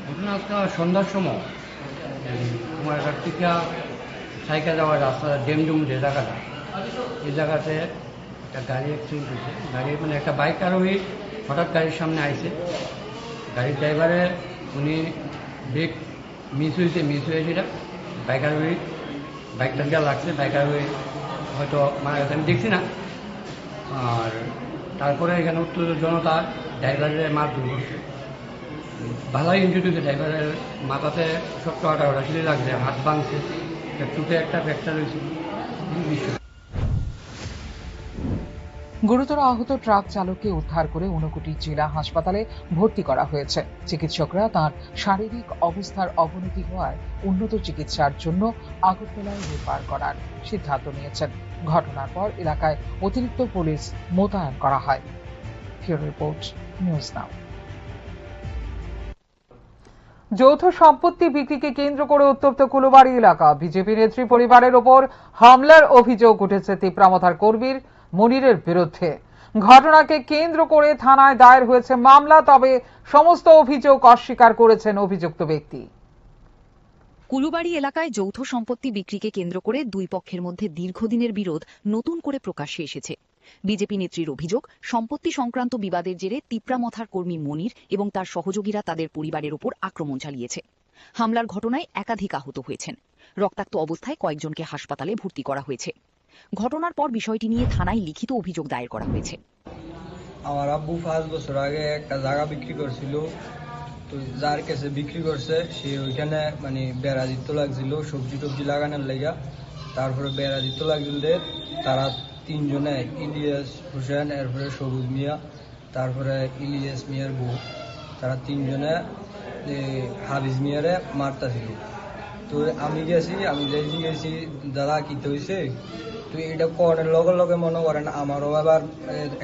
ঘটনা আজকে সন্ধ্যার সময় কুমারঘাট থেকে সাইকেল যাওয়ার রাস্তা ডেমডুম যে জায়গাটা, এই জায়গাতে একটা গাড়ি অ্যাক্সিডেন্ট হয়েছে। গাড়ির মানে একটা বাইক আরোহী হঠাৎ গাড়ির সামনে আইছে। গাড়ির ড্রাইভারে উনি ব্রেক মিস হয়ে যেটা বাইক আরোহী বাইকটা গিয়ে লাগছে। বাইক আরোহী হয়তো মারা গেছে, আমি দেখছি না। আর তারপরে এখানে উত্তেজিত জনতা ড্রাইভারের মারধর করছে। ভালোই ইনজুরি হয়েছে। ড্রাইভারের মাথাতে ছোট্ট হাঁটাহাঁটি লাগছে, হাত ভাঙছে, চোখে একটা ফ্র্যাকচার হয়েছে। গুরুতর আহত ট্রাক চালককে উদ্ধার করে ঊনকোটি জেলা হাসপাতালে ভর্তি করা হয়েছে। চিকিৎসকরা তাঁর শারীরিক অবস্থার অবনতি হওয়ায় উন্নত চিকিৎসার জন্য আগরতলায় রেফার করার সিদ্ধান্ত নিয়েছেন। ঘটনার পর এলাকায় অতিরিক্ত পুলিশ মোতায়েন করা হয়। ব্যুরো রিপোর্ট, নিউজ নাও। যৌথ সম্পত্তি বিক্রিকে কেন্দ্র করে উত্তপ্ত কুলবাড়ি এলাকা। বিজেপি নেত্রী পরিবারের ওপর হামলার অভিযোগ উঠেছে তিপ্রামথার কর্মীর মনিরের বিরুদ্ধে। ঘটনাকে কেন্দ্র করে থানায় দায়ের হয়েছে মামলা, তবে সমস্ত অভিযোগ অস্বীকার করেছেন অভিযুক্ত ব্যক্তি। কুলুবাড়ি এলাকায় যৌথ সম্পত্তি বিক্রিকে কেন্দ্র করে দুই পক্ষের মধ্যে দীর্ঘদিনের বিরোধ নতুন করে প্রকাশ্যে এসেছে। বিজেপি নেত্রীর অভিযোগ, সম্পত্তি সংক্রান্ত বিবাদের জেরে তিপ্রামথার কর্মী মনির এবং তার সহযোগীরা তাদের পরিবারের ওপর আক্রমণ চালিয়েছে। হামলার ঘটনায় একাধিক আহত হয়েছেন। রক্তাক্ত অবস্থায় কয়েকজনকে হাসপাতালে ভর্তি করা হয়েছে। ঘটনার পর বিষয়টি নিয়ে থানায় লিখিত অভিযোগ দায়ের করা হয়েছে। আমার আব্বু 5 বছর আগে একটা জায়গা বিক্রি করছিল, তো যার কাছে বিক্রি করছে সে ওইখানে মানে বেড়া দিতে লাগছিল সবজি টবজি লাগানোর লেগা। তারপরে বেড়া দিতে লাগছিল, তারা তিনজনে, ইলিয়াস হোসেন, এরপরে সবুজ মিয়া, তারপরে ইলিয়াস মিয়ার বউ, তারা তিনজনে হাবিজ মিয়ারে মারতাছিল। তো আমি গেছি দাদা কিতে হয়েছে, তো এটা করার লগে লগে মনে করেন আমারও আবার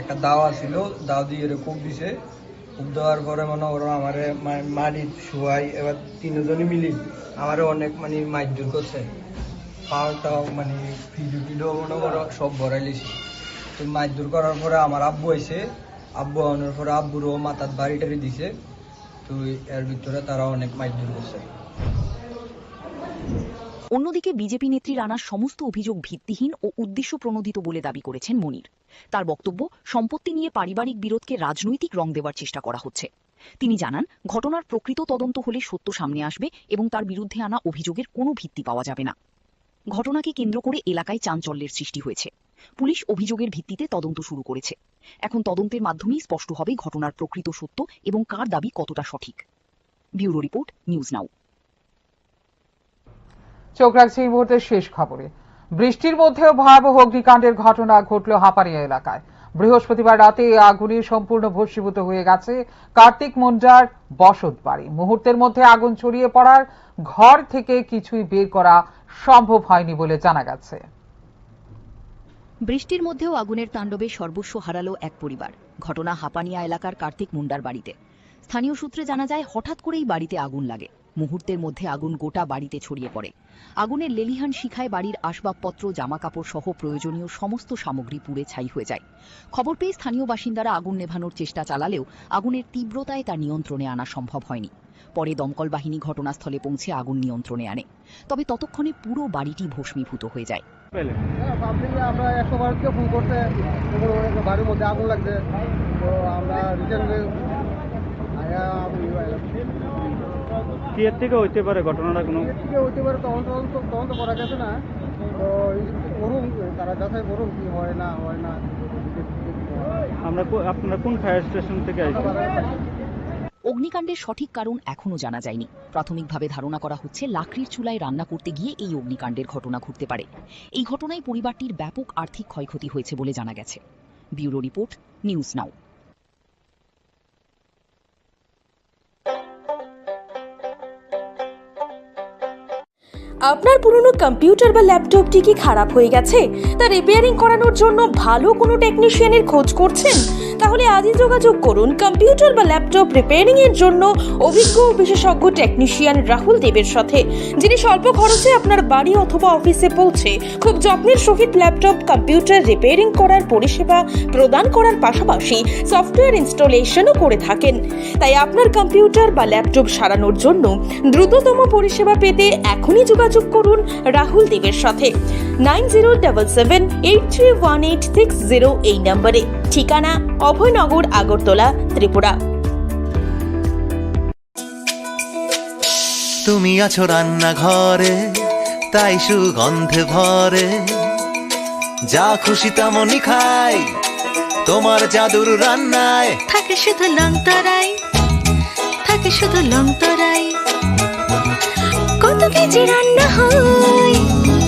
একটা দাওয়া ছিল, দাও দিয়ে খুব দিছে। খুব দেওয়ার পরে মনে করো আমারে মাটি শোয়াই, এবার তিনজনই মিলি আমারে অনেক মানে মারধর করছে। পাওয়াটাও মানে ফিডু টিডু মনে করো সব ভরাই লিছি। তো মারধর করার পরে আমার আব্বু আইছে, আব্বু আনার পরে আব্বুরও মাথার বাড়ি টাড়ি দিছে। তো এর ভিতরে তারা অনেক মারধর করছে। অন্যদিকে বিজেপি নেত্রীর আনা সমস্ত অভিযোগ ভিত্তিহীন ও উদ্দেশ্য প্রণোদিত বলে দাবি করেছেন মনির। তার বক্তব্য, সম্পত্তি নিয়ে পারিবারিক বিরোধকে রাজনৈতিক রং দেওয়ার চেষ্টা করা হচ্ছে। তিনি জানান, ঘটনার প্রকৃত তদন্ত হলে সত্য সামনে আসবে এবং তার বিরুদ্ধে আনা অভিযোগের কোনো ভিত্তি পাওয়া যাবে না। ঘটনাকে কেন্দ্র করে এলাকায় চাঞ্চল্যের সৃষ্টি হয়েছে। পুলিশ অভিযোগের ভিত্তিতে তদন্ত শুরু করেছে। এখন তদন্তের মাধ্যমেই স্পষ্ট হবে ঘটনার প্রকৃত সত্য এবং কার দাবি কতটা সঠিক। ব্যুরো রিপোর্ট, নিউজ নাও। চোখ রাখছে এই মুহূর্তে শেষ খবরে। বৃষ্টির মধ্যেও ভয়াবহ অগ্নিকাণ্ডের ঘটনা ঘটল হাপানিয়া এলাকায়। বৃহস্পতিবার রাতে আগুনে সম্পূর্ণ ভস্মীভূত হয়ে গেছে কার্তিক মুন্ডার বসত বাড়ি। মুহূর্তের মধ্যে আগুন ছড়িয়ে পড়ার ঘর থেকে কিছুই বের করা সম্ভব হয়নি বলে জানা গেছে। বৃষ্টির মধ্যেও আগুনের তাণ্ডবে সর্বস্ব হারালো এক পরিবার। ঘটনা হাপানিয়া এলাকার কার্তিক মুন্ডার বাড়িতে। স্থানীয় সূত্রে জানা যায়, হঠাৎ করেই বাড়িতে আগুন লাগে। মুহূর্তের মধ্যে আগুন গোটা বাড়িতে ছড়িয়ে পড়ে। আগুনের লেলিহান শিখায় বাড়ির আসবাবপত্র, জামাকাপড় সহ প্রয়োজনীয় সমস্ত সামগ্রী পুড়ে ছাই হয়ে যায়। খবর পেয়ে স্থানীয় বাসিন্দারা আগুন নেভানোর চেষ্টা চালালেও আগুনের তীব্রতায় তা নিয়ন্ত্রণে আনা সম্ভব হয়নি। পরে দমকল বাহিনী ঘটনাস্থলে পৌঁছে আগুন নিয়ন্ত্রণে আনে, তবে ততক্ষণে পুরো বাড়িটি ভস্মীভূত হয়ে যায়। আমরা 112 কে ফোন করতে বাড়ির মধ্যে আগুন লাগছে, তো আমরা রিসেন্টলি কি এর থেকে হইতে পারে ঘটনাটা? কোনো হইতে পারে, তদন্ত করা গেছে না, তো করুন, তারা যাচাই করুন কি হয় না হয় না। আপনারা কোন ফায়ার স্টেশন থেকে আসছেন? অগ্নিকাণ্ডের সঠিক কারণ এখনো জানা যায়নি। প্রাথমিকভাবে ধারণা করা হচ্ছে লাকড়ির চুলায় রান্না করতে গিয়ে এই অগ্নিকাণ্ডের ঘটনা ঘটতে পারে। এই ঘটনায় পরিবারটির ব্যাপক আর্থিক ক্ষয়ক্ষতি হয়েছে বলে জানা গেছে। ব্যুরো রিপোর্ট, নিউজ নাও। আপনার পুরনো কম্পিউটার বা ল্যাপটপটি কি খারাপ হয়ে গেছে? তা রিপেয়ারিং করানোর জন্য ভালো কোনো টেকনিশিয়ানের খোঁজ করছেন? তাহলে আজই যোগাযোগ করুন কম্পিউটার বা ল্যাপটপ রিপেয়ারিং এর জন্য অভিজ্ঞ ও বিশেষজ্ঞ টেকনিশিয়ান রাহুল দেবের সাথে, যিনি স্বল্প খরচে আপনার বাড়ি অথবা অফিসে পৌঁছে খুব যত্নের সহিত ল্যাপটপ কম্পিউটার রিপেয়ারিং করার পরিষেবা প্রদান করার পাশাপাশি সফটওয়্যার ইনস্টলেশনও করে থাকেন। তাই আপনার কম্পিউটার বা ল্যাপটপ সারানোর জন্য দ্রুততম পরিষেবা পেতে এখনই যোগাযোগ করুন রাহুল দেবের সাথে 9077831860 এই নম্বরে। ঠিকানা অভয়নগর, আগরতলা, ত্রিপুরা। তুমি আছো রান্নাঘরে, তাই সুগন্ধে ভরে, যা খুশি তেমনই খাই তোমার জাদুর রান্নায়। থাকে শুধু লং তরাই, থাকে শুধু লং তরাই, কত কেজি রান্না হয়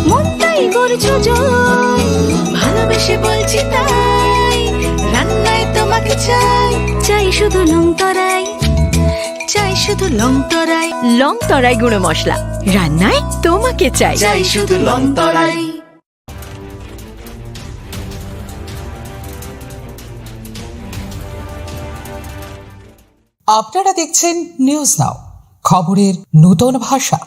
মন তাই করছো জয়, ভালোবেসে বলছি তাই রান্নায় তোমাকে চাই, চাই শুধু লং তরাই, চাই শুধু লং তরাই। লং তরাই গুঁড়ো মশলা, রান্নায় তোমাকে চাই, চাই শুধু লং তরাই। আপনারা দেখছেন নিউজ নাও, খবরের নতুন ভাষা।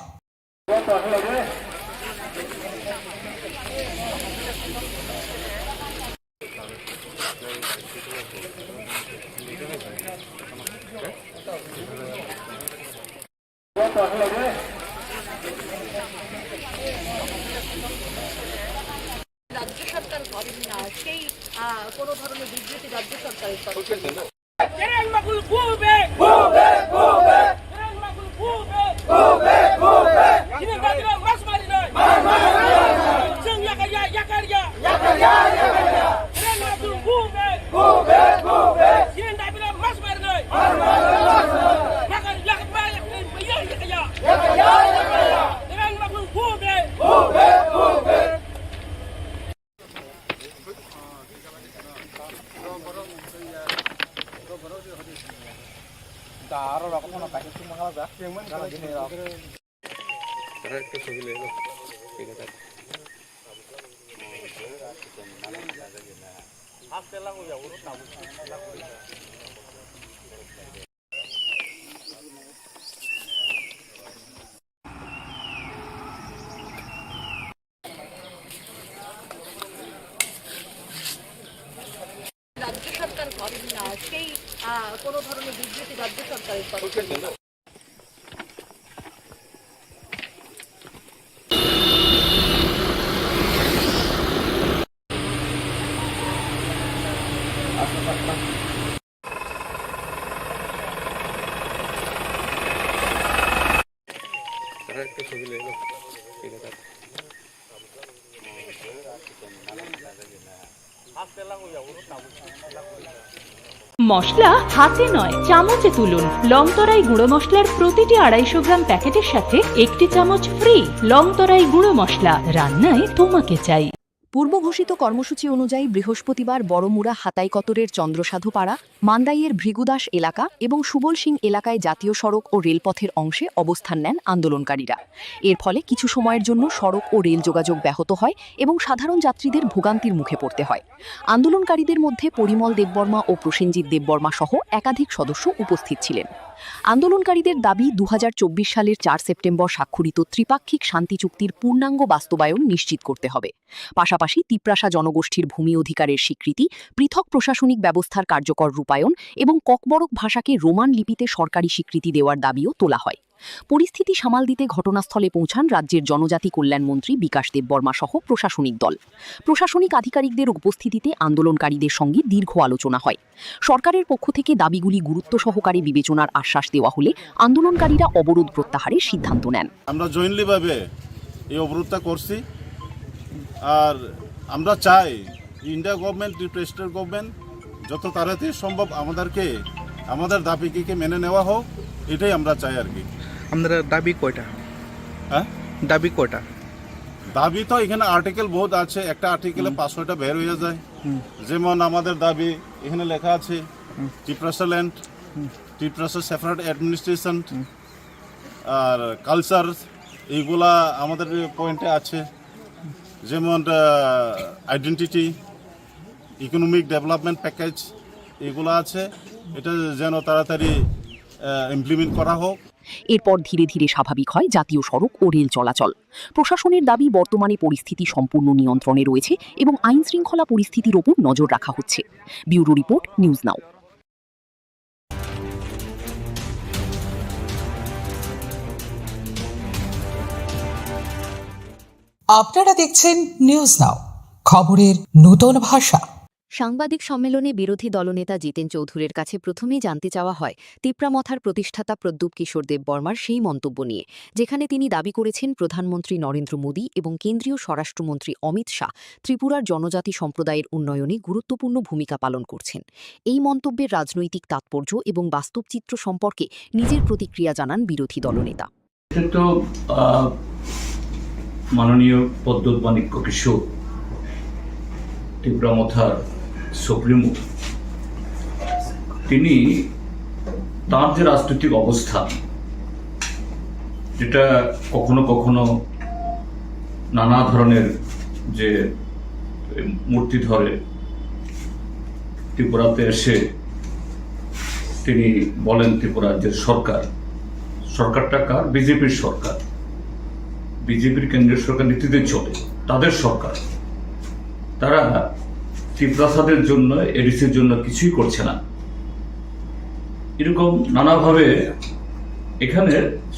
রাজ্য সরকার করেন না, সেই কোনো ধরনের বিবৃতি রাজ্য সরকারের তরফে রাজ্য সরকার করেন না, সেই কোনো ধরনের বিবৃতি রাজ্য সরকারের তরফে মশলা হাতে নয় চামচে তুলুন। লংতরাই গুঁড়ো মশলার প্রতিটি 250 গ্রাম প্যাকেটের সাথে 1টি চামচ ফ্রি। লংতরাই গুঁড়ো মশলা, রান্নায় তোমাকে চাই। পূর্বঘোষিত কর্মসূচি অনুযায়ী বৃহস্পতিবার বড়মুড়া হাতাইকতরের চন্দ্রসাধুপাড়া, মান্দাইয়ের ভৃগুদাস এলাকা এবং সুবল সিং এলাকায় জাতীয় সড়ক ও রেলপথের অংশে অবস্থান নেন আন্দোলনকারীরা। এর ফলে কিছু সময়ের জন্য সড়ক ও রেল যোগাযোগ ব্যাহত হয় এবং সাধারণ যাত্রীদের ভোগান্তির মুখে পড়তে হয়। আন্দোলনকারীদের মধ্যে পরিমল দেববর্মা ও প্রসেনজিৎ দেববর্মা সহ একাধিক সদস্য উপস্থিত ছিলেন। আন্দোলনকারীদের দাবি 2024 সালের 4 সেপ্টেম্বর স্বাক্ষরিত ত্রিপাক্ষিক শান্তি চুক্তির পূর্ণাঙ্গ বাস্তবায়ন নিশ্চিত করতে হবে। পাশাপাশি পাশাপাশি তিপ্রাসা জনগোষ্ঠীর ভূমি অধিকারের স্বীকৃতি, পৃথক প্রশাসনিক ব্যবস্থার কার্যকর রূপায়ণ এবং ককবরক ভাষাকে রোমান লিপিতে সরকারি স্বীকৃতি দেওয়ার দাবিও তোলা হয়। পরিস্থিতি সামাল দিতে ঘটনাস্থলে পৌঁছান রাজ্যের জনজাতি কল্যাণমন্ত্রী বিকাশ দেববর্মা সহ প্রশাসনিক দল। প্রশাসনিক আধিকারিকদের উপস্থিতিতে আন্দোলনকারীদের সঙ্গে দীর্ঘ আলোচনা হয়। সরকারের পক্ষ থেকে দাবিগুলি গুরুত্ব সহকারে বিবেচনার আশ্বাস দেওয়া হলে আন্দোলনকারীরা অবরোধ প্রত্যাহারের সিদ্ধান্ত নেন। আমরা জয়েন্টলিভাবে এই অবরোধটা করছি, আর আমরা চাই ইন্ডিয়া গভর্নমেন্ট, প্রেসিডেন্ট গভর্নমেন্ট যত তাড়াতাড়ি সম্ভব আমাদের দাবিকে মেনে নেওয়া হোক, এটাই আমরা চাই আর কি। আপনারা দাবি কয়টা? হ্যাঁ, দাবি কয়টা? দাবি তো এখানে আর্টিকেল বহুত আছে, একটা আর্টিকেলে 500টা বের হয়ে যায়। যেমন আমাদের দাবি এখানে লেখা আছে Tiprasa land, Tiprasa separate administration আর কালচার, এইগুলা আমাদের পয়েন্টে আছে। যেমন আইডেন্টিটি, ইকোনমিক ডেভেলপমেন্ট প্যাকেজ, এগুলো আছে। এটা যেন তাড়াতাড়ি ইমপ্লিমেন্ট করা হোক। এরপর ধীরে ধীরে স্বাভাবিক হয় জাতীয় সড়ক ও রেল চলাচল। প্রশাসনের দাবি বর্তমানে পরিস্থিতি সম্পূর্ণ নিয়ন্ত্রণে রয়েছে এবং আইন শৃঙ্খলা পরিস্থিতির ওপর নজর রাখা হচ্ছে। ব্যুরো রিপোর্ট, নিউজ নাও। আপনারা দেখছেন নিউজ নাও, খবরের নতুন ভাষা। সাংবাদিক সম্মেলনে বিরোধী দলনেতা জিতেন চৌধুরীর কাছে প্রথমেই জানতে চাওয়া হয় তিপ্রামথার প্রতিষ্ঠাতা প্রদ্যুৎ কিশোর দেববর্মার সেই মন্তব্য নিয়ে, যেখানে তিনি দাবি করেছেন প্রধানমন্ত্রী নরেন্দ্র মোদী এবং কেন্দ্রীয় স্বরাষ্ট্রমন্ত্রী অমিত শাহ ত্রিপুরার জনজাতি সম্প্রদায়ের উন্নয়নে গুরুত্বপূর্ণ ভূমিকা পালন করছেন। এই মন্তব্যের রাজনৈতিক তাৎপর্য এবং বাস্তব চিত্র সম্পর্কে নিজের প্রতিক্রিয়া জানান বিরোধী দলনেতা। মাননীয় প্রদ্যুৎ মাণিক্য কিশোর, তিপ্রামথার সুপ্রিমো, তিনি তার যে রাজনৈতিক অবস্থান, যেটা কখনো কখনো নানা ধরনের যে মূর্তি ধরে ত্রিপুরাতে এসে তিনি বলেন ত্রিপুরা রাজ্যের সরকারটা কার? বিজেপির সরকার, বিজেপির কেন্দ্রীয় সরকার নীতিতে চলে, তাদের সরকার। তারা ত্রিপ্রাসাদের জন্য, এডিসির জন্য কিছুই করছে না। এরকম নানাভাবে এখানে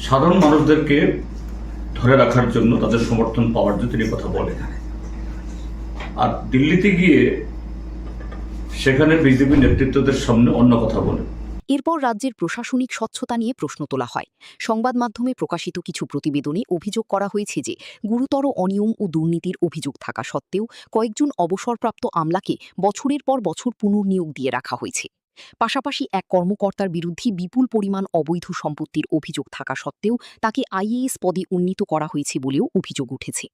সাধারণ মানুষদেরকে ধরে রাখার জন্য, তাদের সমর্থন পাওয়ার জন্য তিনি কথা বলেন। আর দিল্লিতে গিয়ে সেখানে বিজেপি নেতৃত্বদের সামনে অন্য কথা বলেন। এরপর রাজ্যের প্রশাসনিক স্বচ্ছতা নিয়ে প্রশ্ন তোলা হয়। সংবাদ মাধ্যমে প্রকাশিত কিছু প্রতিবেদনে অভিযোগ করা হয়েছে যে গুরুতর অনিয়ম ও দুর্নীতির অভিযোগ থাকা সত্ত্বেও কয়েকজন অবসরপ্রাপ্ত আমলাকে বছরের পর বছর পুনর্নিয়োগ দিয়ে রাখা হয়েছে। পাশাপাশি এক কর্মকর্তার বিরুদ্ধে বিপুল পরিমাণ অবৈধ সম্পত্তির অভিযোগ থাকা সত্ত্বেও তাকে আইএএস পদে উন্নীত করা হয়েছে বলেও অভিযোগ উঠেছে।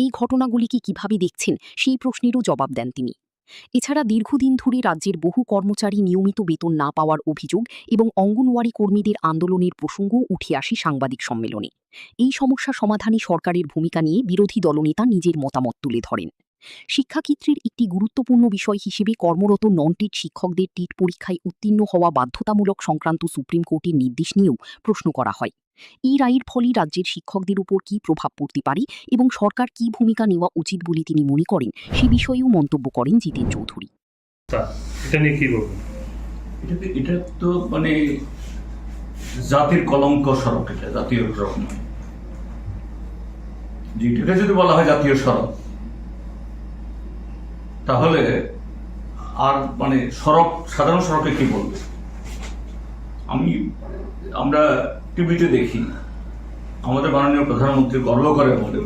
এই ঘটনাগুলিকে কিভাবে দেখছেন সেই প্রশ্নেরও জবাব দেন তিনি। এছাড়া দীর্ঘদিন ধরে রাজ্যের বহু কর্মচারী নিয়মিত বেতন না পাওয়ার অভিযোগ এবং অঙ্গনওয়াড়ি কর্মীদের আন্দোলনের প্রসঙ্গও উঠে আসে সাংবাদিক সম্মেলনে। এই সমস্যা সমাধানে সরকারের ভূমিকা নিয়ে বিরোধী দলনেতা নিজের মতামত তুলে ধরেন। শিক্ষাক্ষেত্রের একটি গুরুত্বপূর্ণ বিষয় হিসেবে কর্মরত নন টিট শিক্ষকদের টিট পরীক্ষায় উত্তীর্ণ হওয়া বাধ্যতামূলক সংক্রান্ত সুপ্রিম কোর্টের নির্দেশ নিয়েও প্রশ্ন করা হয়। এই রায়ের ফলে রাজ্যের শিক্ষকদের উপর কী প্রভাব পড়তে পারে এবং সরকার কী ভূমিকা নেওয়া উচিত বলে তিনি মনে করেন, সে বিষয়েও মন্তব্য করেন জিতেন চৌধুরী। এটা তো মানে জাতির কলঙ্ক সড়ক, এটা জাতীয় সড়ক নয়। যেটাকে যদি বলা হয় জাতীয় সড়ক, তাহলে আর মানে সড়ক, সাধারণ সড়কে কি বলবে? আমরা টিভিতে দেখি, আমাদের মাননীয় প্রধানমন্ত্রী গর্ব করে বলে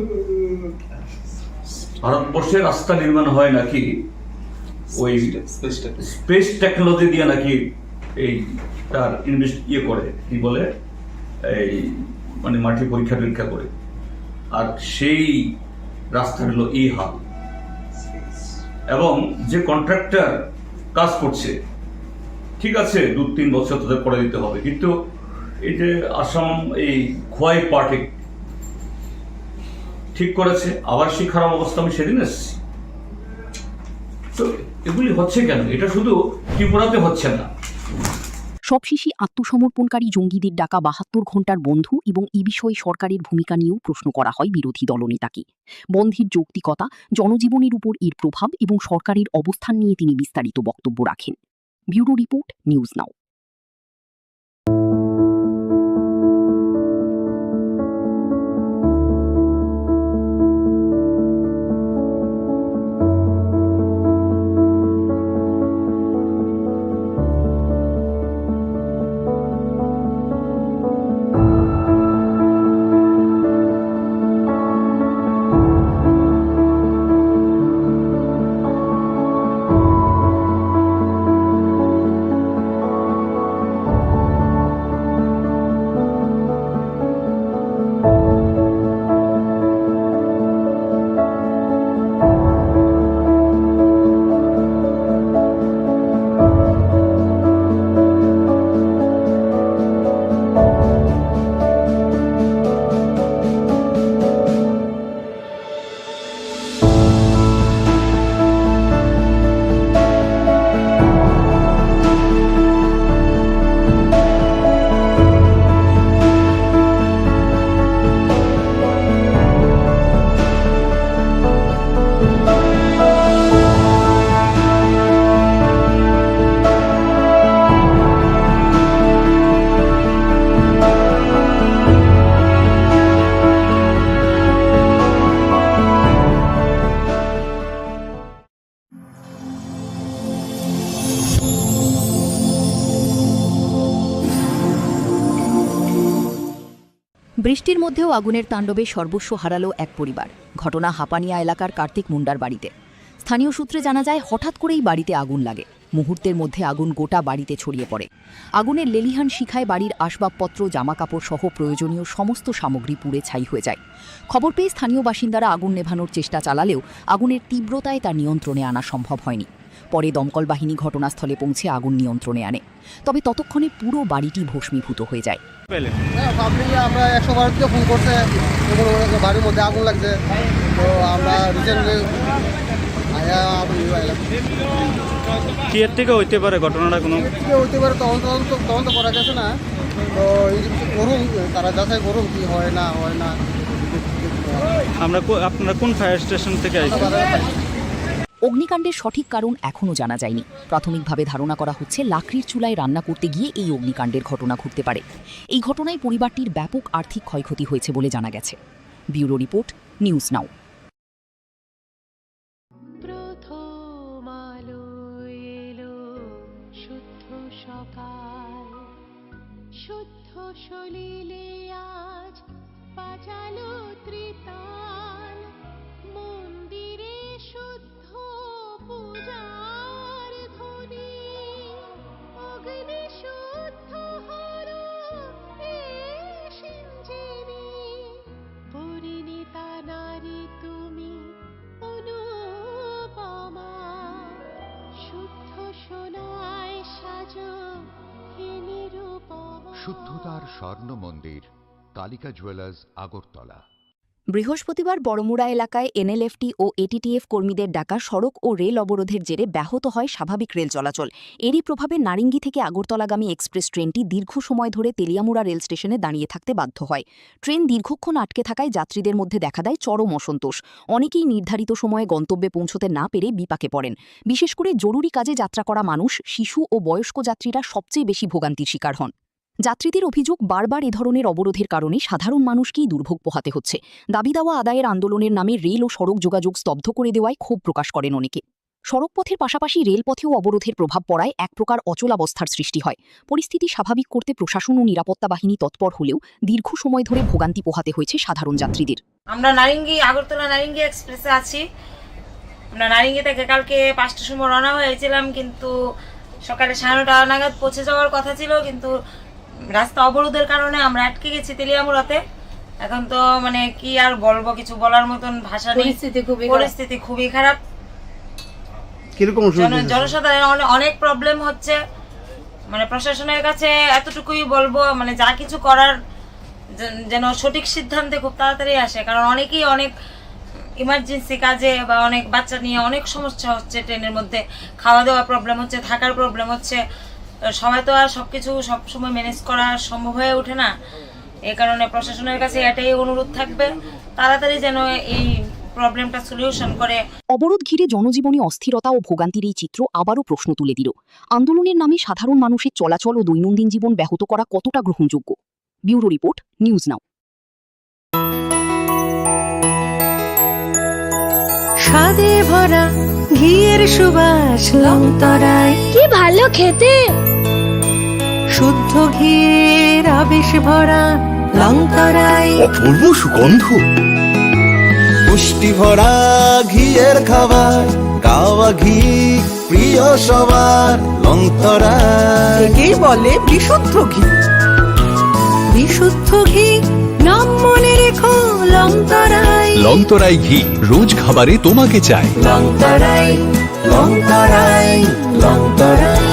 ভারতবর্ষে রাস্তা নির্মাণ হয় নাকি ওই স্পেস টেকনোলজি দিয়ে, নাকি এই তার করে কি বলে এই মানে মাটি পরীক্ষা টরীক্ষা করে, আর সেই রাস্তা হলো এই হাল। এবং যে কন্ট্রাক্টর কাজ করছে, ঠিক আছে 2-3 বছর তাদের করে দিতে হবে, কিন্তু এই যে আসাম এই খোয়াই পার্টি ঠিক করেছে, আবার সেই খারাপ অবস্থা আমি সেদিন এসেছি। তো এগুলি হচ্ছে কেন? এটা শুধু ত্রিপুরাতে হচ্ছে না। সবশেষে আত্মসমর্পণকারী জঙ্গিদের ডাকা ৭২ ঘণ্টার বন্ধ এবং এ বিষয়ে সরকারের ভূমিকা নিয়েও প্রশ্ন করা হয় বিরোধী দলনেতাকে। বন্ধের যৌক্তিকতা, জনজীবনের উপর এর প্রভাব এবং সরকারের অবস্থান নিয়ে তিনি বিস্তারিত বক্তব্য রাখেন। ব্যুরো রিপোর্ট, নিউজ নাও। বৃষ্টির মধ্যেও আগুনের তাণ্ডবে সর্বস্ব হারালো এক পরিবার। ঘটনা হাপানিয়া এলাকার কার্তিক মুন্ডার বাড়িতে। স্থানীয় সূত্রে জানা যায়, হঠাৎ করেই বাড়িতে আগুন লাগে। মুহূর্তের মধ্যে আগুন গোটা বাড়িতে ছড়িয়ে পড়ে। আগুনের লেলিহান শিখায় বাড়ির আসবাবপত্র, জামাকাপড় সহ প্রয়োজনীয় সমস্ত সামগ্রী পুড়ে ছাই হয়ে যায়। খবর পেয়ে স্থানীয় বাসিন্দারা আগুন নেভানোর চেষ্টা চালালেও আগুনের তীব্রতায় তা নিয়ন্ত্রণে আনা সম্ভব হয়নি। পরে দমকল বাহিনী ঘটনাস্থলে পৌঁছে আগুন নিয়ন্ত্রণে আনে। তবে ততক্ষণে পুরো বাড়িটি ভস্মীভূত হয়ে যায়। আমরা 112 থেকে ফোন করছে, বাড়ির মধ্যে আগুন লাগছে। তো আমরা রিসেন্টলি কি এর থেকে হইতে পারে ঘটনাটা? কোনো হইতে পারে, তদন্ত করা গেছে না। তো করুন, তারা যাচাই করুন কি হয় না হয় না। আপনারা কোন ফায়ার স্টেশন থেকে আসছেন? অগ্নিকাণ্ডের সঠিক কারণ এখনও জানা যায়নি। প্রাথমিকভাবে ধারণা করা হচ্ছে লাকড়ির চুলায় রান্না করতে গিয়ে এই অগ্নিকাণ্ডের ঘটনা ঘটতে পারে। এই ঘটনায় পরিবারটির ব্যাপক আর্থিক ক্ষয়ক্ষতি হয়েছে বলে জানা গেছে। ব্যুরো রিপোর্ট, নিউজ নাও। শুদ্ধ সলিলে আজ বাজালো ত্রিতাল, মন্দিরে শুদ্ধ পূজার ধ্বনি, অগ্নি শুদ্ধ হলো সিঞ্জিনী, পরিণীতা নারী তুমি অনুপমা, শুদ্ধ সোনায় সাজো শুদ্ধতার স্বর্ণ মন্দির, কালিকা জুয়েলার্স, আগরতলা। বৃহস্পতিবার বড়মুড়া এলাকায় এনএলএফটি ও এটিটিএফ কর্মীদের ডাকা সড়ক ও রেল অবরোধের জেরে ব্যাহত হয় স্বাভাবিক রেল চলাচল। এরই প্রভাবে নারিঙ্গি থেকে আগরতলাগামী এক্সপ্রেস ট্রেনটি দীর্ঘ সময় ধরে তেলিয়ামুড়া রেল স্টেশনে দাঁড়িয়ে থাকতে বাধ্য হয়। ট্রেন দীর্ঘক্ষণ আটকে থাকায় যাত্রীদের মধ্যে দেখা দেয় চরম অসন্তোষ। অনেকেই নির্ধারিত সময়ে গন্তব্যে পৌঁছতে না পেরে বিপাকে পড়েন। বিশেষ করে জরুরি কাজে যাত্রা করা মানুষ, শিশু ও বয়স্ক যাত্রীরা সবচেয়ে বেশি ভোগান্তির শিকার হন। যাত্রীদের অভিযোগ, বারবার এ ধরনের অবরোধের কারণে সাধারণ মানুষকেই দুর্ভোগ পোহাতে হচ্ছে। দাবি দাওয়া আদায়ের আন্দোলনের নামে রেল ও সড়ক যোগাযোগ স্তব্ধ করে দেওয়ায় ক্ষোভ প্রকাশ করেন অনেকে। সড়কপথের পাশাপাশি রেলপথেও অবরোধের প্রভাব পড়ায় এক প্রকার অচলাবস্থার সৃষ্টি হয়। পরিস্থিতি স্বাভাবিক করতে প্রশাসন ও নিরাপত্তা বাহিনী তৎপর হলেও দীর্ঘ সময় ধরে ভোগান্তি পোহাতে হয়েছে সাধারণ যাত্রীদের। আমরা আগরতলা নারিঙ্গি এক্সপ্রেসে আছি। আমরা নারিঙ্গি থেকে কালকে 5টার সময় রওনা হয়েছিলাম, কিন্তু সকালে 9:30 নাগাদ পৌঁছে যাওয়ার কথা ছিল, কিন্তু রাস্তা অবরোধের কারণে আমরা আটকে গেছি তেলিয়ামুড়াতে। এখন তো মানে কি আর বলবো, কিছু বলার মতন ভাষা নেই। পরিস্থিতি খুবই খারাপ। জনসাধারণ অনেক প্রবলেম হচ্ছে। মানে প্রশাসনের কাছে এতটুকুই বলবো, মানে যা কিছু করার যেন সঠিক সিদ্ধান্তে খুব তাড়াতাড়ি আসে, কারণ অনেকেই অনেক ইমার্জেন্সি কাজে বা অনেক বাচ্চা নিয়ে অনেক সমস্যা হচ্ছে। ট্রেনের মধ্যে খাওয়া দাওয়া প্রবলেম হচ্ছে, থাকার প্রবলেম হচ্ছে। সবাই তো আর সবকিছু সবসময় ম্যানেজ করা সম্ভব হয়ে ওঠে না। এই কারণে প্রশাসনের কাছে এটাই অনুরোধ থাকবে, তাড়াতাড়ি যেন এই প্রবলেমটা সলিউশন করে। অবরোধ ঘিরে জনজীবনে অস্থিরতা ও ভোগান্তির এই চিত্র আবারও প্রশ্ন তুলে দিল, আন্দোলনের নামে সাধারণ মানুষের চলাচল ও দৈনন্দিন জীবন ব্যাহত করা কতটা গ্রহণযোগ্য। ব্যুরো রিপোর্ট, নিউজ নাও। স্বাদে ভরা ঘিয়ের সুবাস লংতরায়, কি ভালো খেতে। শুদ্ধ ঘিয়ের আবেশ ভরা লংতরায়, অপূর্ব সুগন্ধ। পুষ্টি ভরা ঘিয়ের খাবার, গাওয়া ঘি প্রিয় সবার লংতরায়। একেই বলে বিশুদ্ধ ঘি। বিশুদ্ধ ঘি নাম মনে রেখো লংতরায়। লংতরাই ঘি রোজ খাবারে তোমাকে চাই। লংতরায়, লংতরায়, লংতরায়।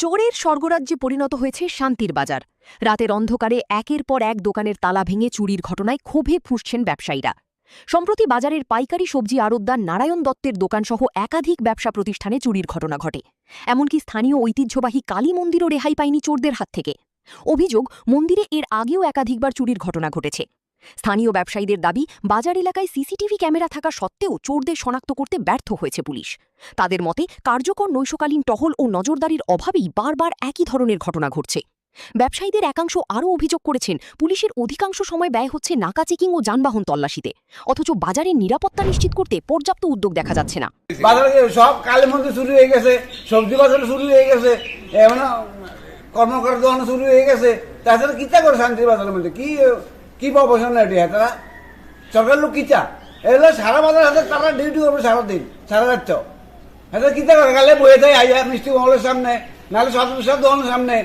চোরের স্বর্গরাজ্যে পরিণত হয়েছে শান্তির বাজার। রাতের অন্ধকারে একের পর এক দোকানের তালা ভেঙে চুরির ঘটনায় ক্ষোভে ফুঁসছেন ব্যবসায়ীরা। সম্প্রতি বাজারের পাইকারি সবজি আড়তদার নারায়ণ দত্তের দোকানসহ একাধিক ব্যবসা প্রতিষ্ঠানে চুরির ঘটনা ঘটে। এমনকি স্থানীয় ঐতিহ্যবাহী কালী মন্দিরও রেহাই পায়নি চোরদের হাত থেকে। অভিযোগ, মন্দিরে এর আগেও একাধিকবার চুরির ঘটনা ঘটেছে। স্থানীয় ব্যবসায়ীদের দাবি, বাজার এলাকায় সিসিটিভি ক্যামেরা থাকা সত্ত্বেও চোরদের শনাক্ত করতে ব্যর্থ হয়েছে পুলিশ। তাদের মতে, কার্যকর নৈশকালীন টহল ও নজরদারির অভাবেই বারবার একই ধরনের ঘটনা ঘটছে। ব্যবসায়ীদের একাংশ আরও অভিযোগ করেছেন, পুলিশের অধিকাংশ সময় ব্যয় হচ্ছে নাকা চেকিং ও যানবাহন তল্লাশিতে, অথচ বাজারের নিরাপত্তা নিশ্চিত করতে পর্যাপ্ত উদ্যোগ দেখা যাচ্ছে না। বাজারে সব কালী মন্দির শুরু হয়ে গেছে, সবজি বাজার শুরু হয়ে গেছে, এমন কর্মকার দোকান শুরু হয়ে গেছে। তাছাড়া কিতা করে শান্তি বাজারের মধ্যে কি প্রফেশন এটি তারা সরকার লোক কিতা এগুলো সারা বাজার হাতে তারা ডিউটি করবে সারাদিন সারা রাত। এটা কিতা করে গালে বয়ে যায় আইয়া মিষ্টি মহলের সামনে, নাহলে সব দোকানের সামনে,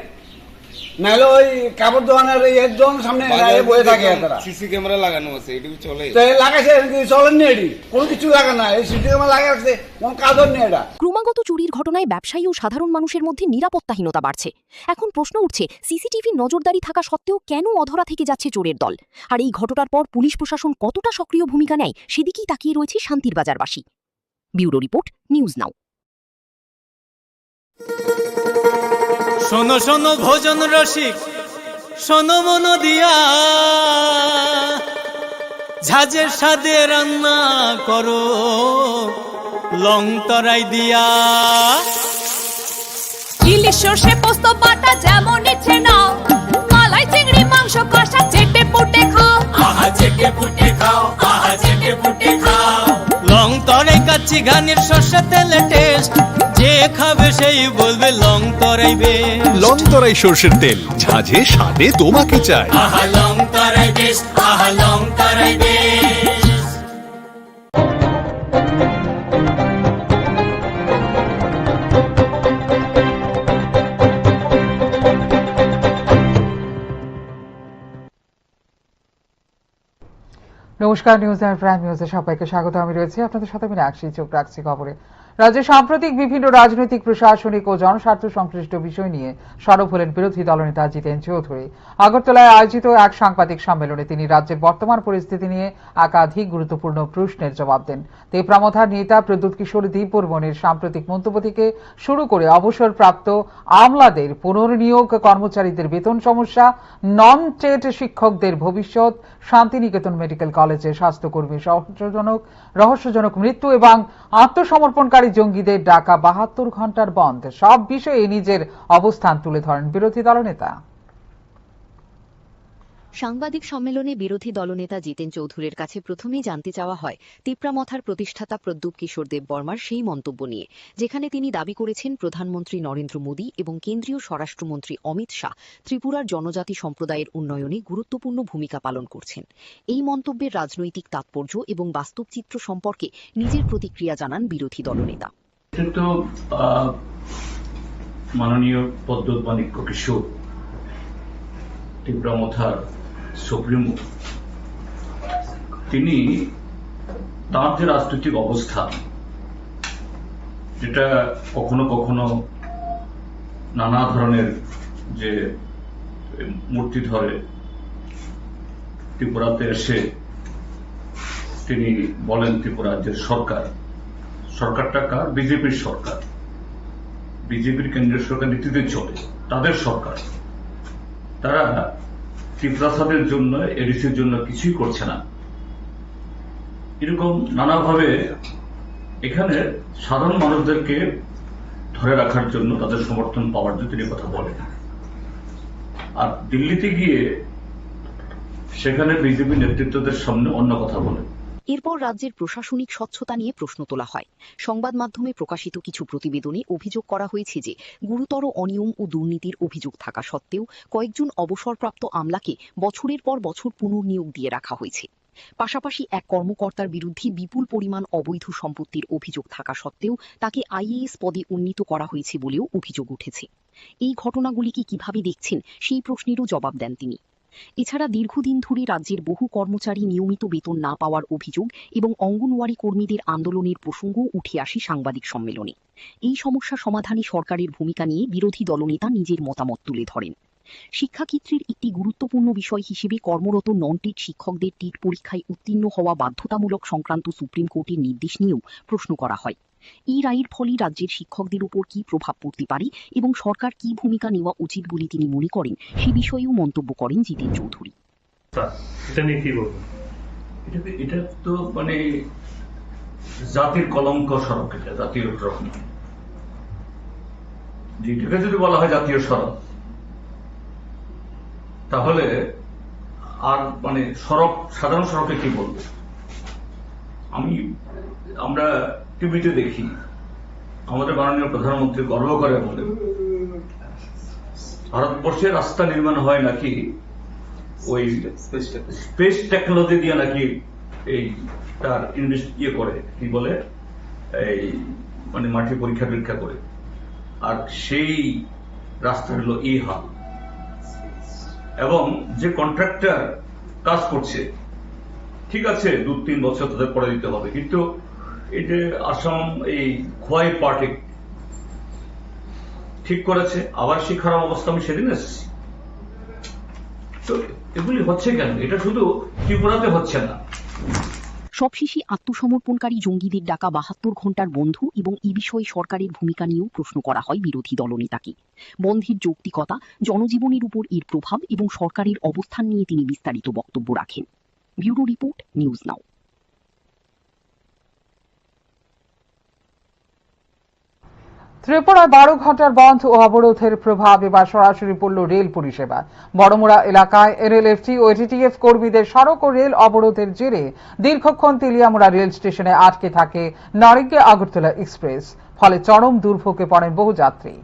নাহলে ওই কাপড় দোকানের এর দোকানের সামনে বয়ে থাকে। তারা সিসি ক্যামেরা লাগানো আছে, এটুকু চলে লাগাইছে, চলেননি এটি কোনো কিছু লাগা না। এই সিসি ক্যামেরা লাগা রাখছে, কোনো কাজও নেই এটা। ক্রমাগত চুরির ঘটনায় ব্যবসায়ী ও সাধারণ মানুষের মধ্যে নিরাপত্তাহীনতা বাড়ছে। এখন প্রশ্ন উঠছে, সিসিটিভি নজরদারি থাকা সত্ত্বেও কেন অধরা থেকে যাচ্ছে চোরের দল? আর এই ঘটনার পর পুলিশ প্রশাসন কতটা সক্রিয় ভূমিকা নেয়, সেদিকেই তাকিয়ে রয়েছে শান্তির বাজারবাসী। Bureau report, news now. শোনো শোনো ভোজন রসিক, শোনো মন দিয়া, ঝাঁঝের স্বাদে রান্না করো লংতরাই দিয়া। ইলিশ সর্ষে পোস্ত বাটা যেমন ইচ্ছে নাও, মালাই চিংড়ি মাংস কষা চেটে পুটে খাও। আহা চেটে পুটে খাও, আহা চেটে পুটে খাও। লংতরাই কাচ্চি ঘানির সর্ষে তেলে টেস্ট, যে খাবে সেই বলবে লংতরাই বেশ। লংতরাই সর্ষের তেল, ঝাঁঝে স্বাদে তোমাকে চাই। আহা লংতরাই বেশ, আহা লংতরাই বেশ। নমস্কার, নিউজ আর প্রাইম নিউজে সবাইকে স্বাগত। আমি রয়েছি আপনাদের সাথে, আমি রাখছি, চোখ রাখছি খবরে। রাজ্যে সাম্প্রতিক বিভিন্ন রাজনৈতিক, প্রশাসনিক ও জনস্বার্থ সংশ্লিষ্ট বিষয় নিয়ে সরব হলেন বিরোধী দলনেতা জিতেন চৌধুরী। আগরতলায় আয়োজিত এক সাংবাদিক সম্মেলনে তিনি রাজ্যের বর্তমান পরিস্থিতি নিয়ে একাধিক গুরুত্বপূর্ণ প্রশ্নের জবাব দেন। তেপরামথার নেতা প্রদ্যুৎ কিশোর দীপবর্মনের সাম্প্রতিক মন্তব্য থেকে শুরু করে অবসরপ্রাপ্ত আমলাদের পুনর্নিয়োগ, কর্মচারীদের বেতন সমস্যা, নন টেট শিক্ষকদের ভবিষ্যৎ, শান্তিনিকেতন মেডিকেল কলেজের স্বাস্থ্যকর্মীর রহস্যজনক মৃত্যু এবং আত্মসমর্পণকারী জঙ্গিদের ডাকা ৭২ ঘন্টার বন্ধ, সব বিষয়ে নিজের অবস্থান তুলে ধরেন বিরোধী দলনেতা। সাংবাদিক সম্মেলনে বিরোধী দলনেতা জিতেন চৌধুরীর কাছে প্রথমেই জানতে চাওয়া হয় তিপ্রামথার প্রতিষ্ঠাতা প্রদ্যুৎ কিশোর দেববর্মার সেই মন্তব্য নিয়ে, যেখানে তিনি দাবি করেছেন প্রধানমন্ত্রী নরেন্দ্র মোদী এবং কেন্দ্রীয় স্বরাষ্ট্রমন্ত্রী অমিত শাহ ত্রিপুরার জনজাতি সম্প্রদায়ের উন্নয়নে গুরুত্বপূর্ণ ভূমিকা পালন করছেন। এই মন্তব্যের রাজনৈতিক তাৎপর্য এবং বাস্তব চিত্র সম্পর্কে নিজের প্রতিক্রিয়া জানান বিরোধী দলনেতা। মাননীয় প্রদ্যুৎ মাণিক্য কিশোর তিপ্রামথার সুপ্রিমো, তিনি তার যে রাজনৈতিক অবস্থান, যেটা কখনো কখনো নানা ধরনের যে মূর্তি ধরে ত্রিপুরাতে এসে তিনি বলেন ত্রিপুরা রাজ্যের সরকারটা কার? বিজেপির সরকার। বিজেপির কেন্দ্রীয় সরকার নেতৃত্বে চলে, তাদের সরকার, তারা ত্রিপ্রাসাদের জন্য, এডিসির জন্য কিছুই করছে না। এরকম নানাভাবে এখানে সাধারণ মানুষদেরকে ধরে রাখার জন্য, তাদের সমর্থন পাওয়ার জন্য তিনি কথা বলেন। আর দিল্লিতে গিয়ে সেখানে বিজেপি নেতৃত্বদের সামনে অন্য কথা বলেন। এরপর রাজ্যের প্রশাসনিক স্বচ্ছতা নিয়ে প্রশ্ন তোলা হয়। সংবাদ মাধ্যমে প্রকাশিত কিছু প্রতিবেদনে অভিযোগ করা হয়েছে যে গুরুতর অনিয়ম ও দুর্নীতির অভিযোগ থাকা সত্ত্বেও কয়েকজন অবসরপ্রাপ্ত আমলাকে বছরের পর বছর পুনর্নিয়োগ দিয়ে রাখা হয়েছে। পাশাপাশি এক কর্মকর্তার বিরুদ্ধে বিপুল পরিমাণ অবৈধ সম্পত্তির অভিযোগ থাকা সত্ত্বেও তাকে আইএএস পদে উন্নীত করা হয়েছে বলেও অভিযোগ উঠেছে। এই ঘটনাগুলিকে কিভাবে দেখছেন সেই প্রশ্নেরও জবাব দেন তিনি। এছাড়া দীর্ঘদিন ধরে রাজ্যের বহু কর্মচারী নিয়মিত বেতন না পাওয়ার অভিযোগ এবং অঙ্গনওয়াড়ি কর্মীদের আন্দোলনের প্রসঙ্গ উঠে আসে সাংবাদিক সম্মেলনে। এই সমস্যা সমাধানে সরকারের ভূমিকা নিয়ে বিরোধী দলনেতা নিজের মতামত তুলে ধরেন। শিক্ষাক্ষেত্রের একটি গুরুত্বপূর্ণ বিষয় হিসেবে কর্মরত নন টেট শিক্ষকদের টেট পরীক্ষায় উত্তীর্ণ হওয়া বাধ্যতামূলক সংক্রান্ত সুপ্রিম কোর্টের নির্দেশ নিয়েও প্রশ্ন করা হয়। এই রায়ের ফলে রাজ্যের শিক্ষকদের উপর কি প্রভাব পড়তে পারে এবং সরকার কি ভূমিকা নেওয়া উচিত বলে তিনি মনে করেন, সে বিষয়েও মন্তব্য করেন জিতেন চৌধুরী। এটা তো মানে জাতির কলঙ্ক সড়ক, এটা জাতীয় সড়ক, যেটাকে যদি বলা হয় জাতীয় সড়ক, তাহলে আর মানে সড়ক, সাধারণ সড়কে কি বলবো? আমরা টিভিতে দেখি, আমাদের মাননীয় প্রধানমন্ত্রী গর্ব করে বলেন ভারতবর্ষে রাস্তা নির্মাণ হয় নাকি ওই স্পেস টেকনোলজি দিয়ে, নাকি এই তার করে কি বলে এই মানে মাটি পরীক্ষা করে, আর সেই রাস্তা হলো এই হাল। এবং যে কন্ট্রাক্টর কাজ করছে, ঠিক আছে 2-3 বছর তাদের পরে দিতে হবে, কিন্তু এই যে আসাম এই খোয়াই পার্টি ঠিক করেছে, আবার সেই খারাপ অবস্থা আমি সেদিন এসেছি। তো এগুলি হচ্ছে কেন? এটা শুধু ত্রিপুরাতে হচ্ছে না। সবশেষে আত্মসমর্পণকারী জঙ্গিদের ডাকা 72 ঘণ্টার বন্ধ এবং এই বিষয়ে সরকারের ভূমিকা নিয়েও প্রশ্ন করা হয় বিরোধী দলনেতাকে। বন্ধের যৌক্তিকতা, জনজীবনের উপর এর প্রভাব এবং সরকারের অবস্থান নিয়ে তিনি বিস্তারিত বক্তব্য রাখেন। ব্যুরো রিপোর্ট, নিউজ নাও। ত্রিপুরায় 12 ঘণ্টার বন্ধ ও অবরোধের প্রভাব এবার সরাসরি পড়ল রেল পরিষেবা। বড়মুড়া এলাকায় এনএলএফটি ও এটিটিএফ কর্মীদের সড়ক ও রেল অবরোধের জেরে দীর্ঘক্ষণ তেলিয়ামুড়া রেল স্টেশনে আটকে থাকে নারিঙ্গি আগরতলা এক্সপ্রেস, ফলে চরম দুর্ভোগে পড়েন বহু যাত্রী।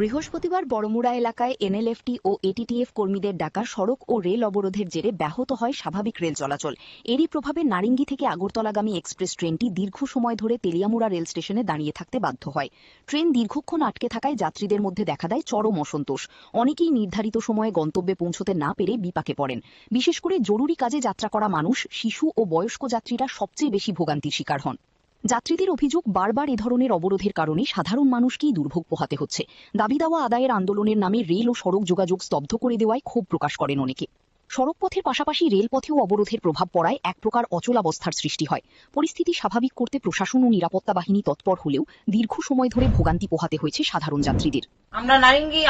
বৃহস্পতিবার বড়মুড়া এলাকায় এনএলএফটি ও এটিটিএফ কর্মীদের ডাকা সড়ক ও রেল অবরোধের জেরে ব্যাহত হয় স্বাভাবিক রেল চলাচল। এরই প্রভাবে নারিঙ্গি থেকে আগরতলাগামী এক্সপ্রেস ট্রেনটি দীর্ঘ সময় ধরে তেলিয়ামুড়া রেল স্টেশনে দাঁড়িয়ে থাকতে বাধ্য হয়। ট্রেন দীর্ঘক্ষণ আটকে থাকায় যাত্রীদের মধ্যে দেখা দেয় চরম অসন্তোষ। অনেকেই নির্ধারিত সময়ে গন্তব্যে পৌঁছতে না পেরে বিপাকে পড়েন। বিশেষ করে জরুরি কাজে যাত্রা করা মানুষ, শিশু ও বয়স্ক যাত্রীরা সবচেয়ে বেশি ভোগান্তির শিকার হন। যাত্রীদের অভিযোগ, বারবার এ ধরনের অবরোধের কারণে সাধারণ মানুষকেই দুর্ভোগ পোহাতে হচ্ছে। দাবি দাওয়া আদায়ের আন্দোলনের নামে রেল ও সড়ক যোগাযোগ স্তব্ধ করে দেওয়ায় ক্ষোভ প্রকাশ করেন অনেকে। সড়কপথের পাশাপাশি রেলপথেও অবরোধের প্রভাব পড়ায় এক প্রকার অচলাবস্থার সৃষ্টি হয়। পরিস্থিতি স্বাভাবিক করতে প্রশাসন ও নিরাপত্তা বাহিনী তৎপর হলেও দীর্ঘ সময় ধরে ভোগান্তি পোহাতে হয়েছে সাধারণ যাত্রীদের। আমরা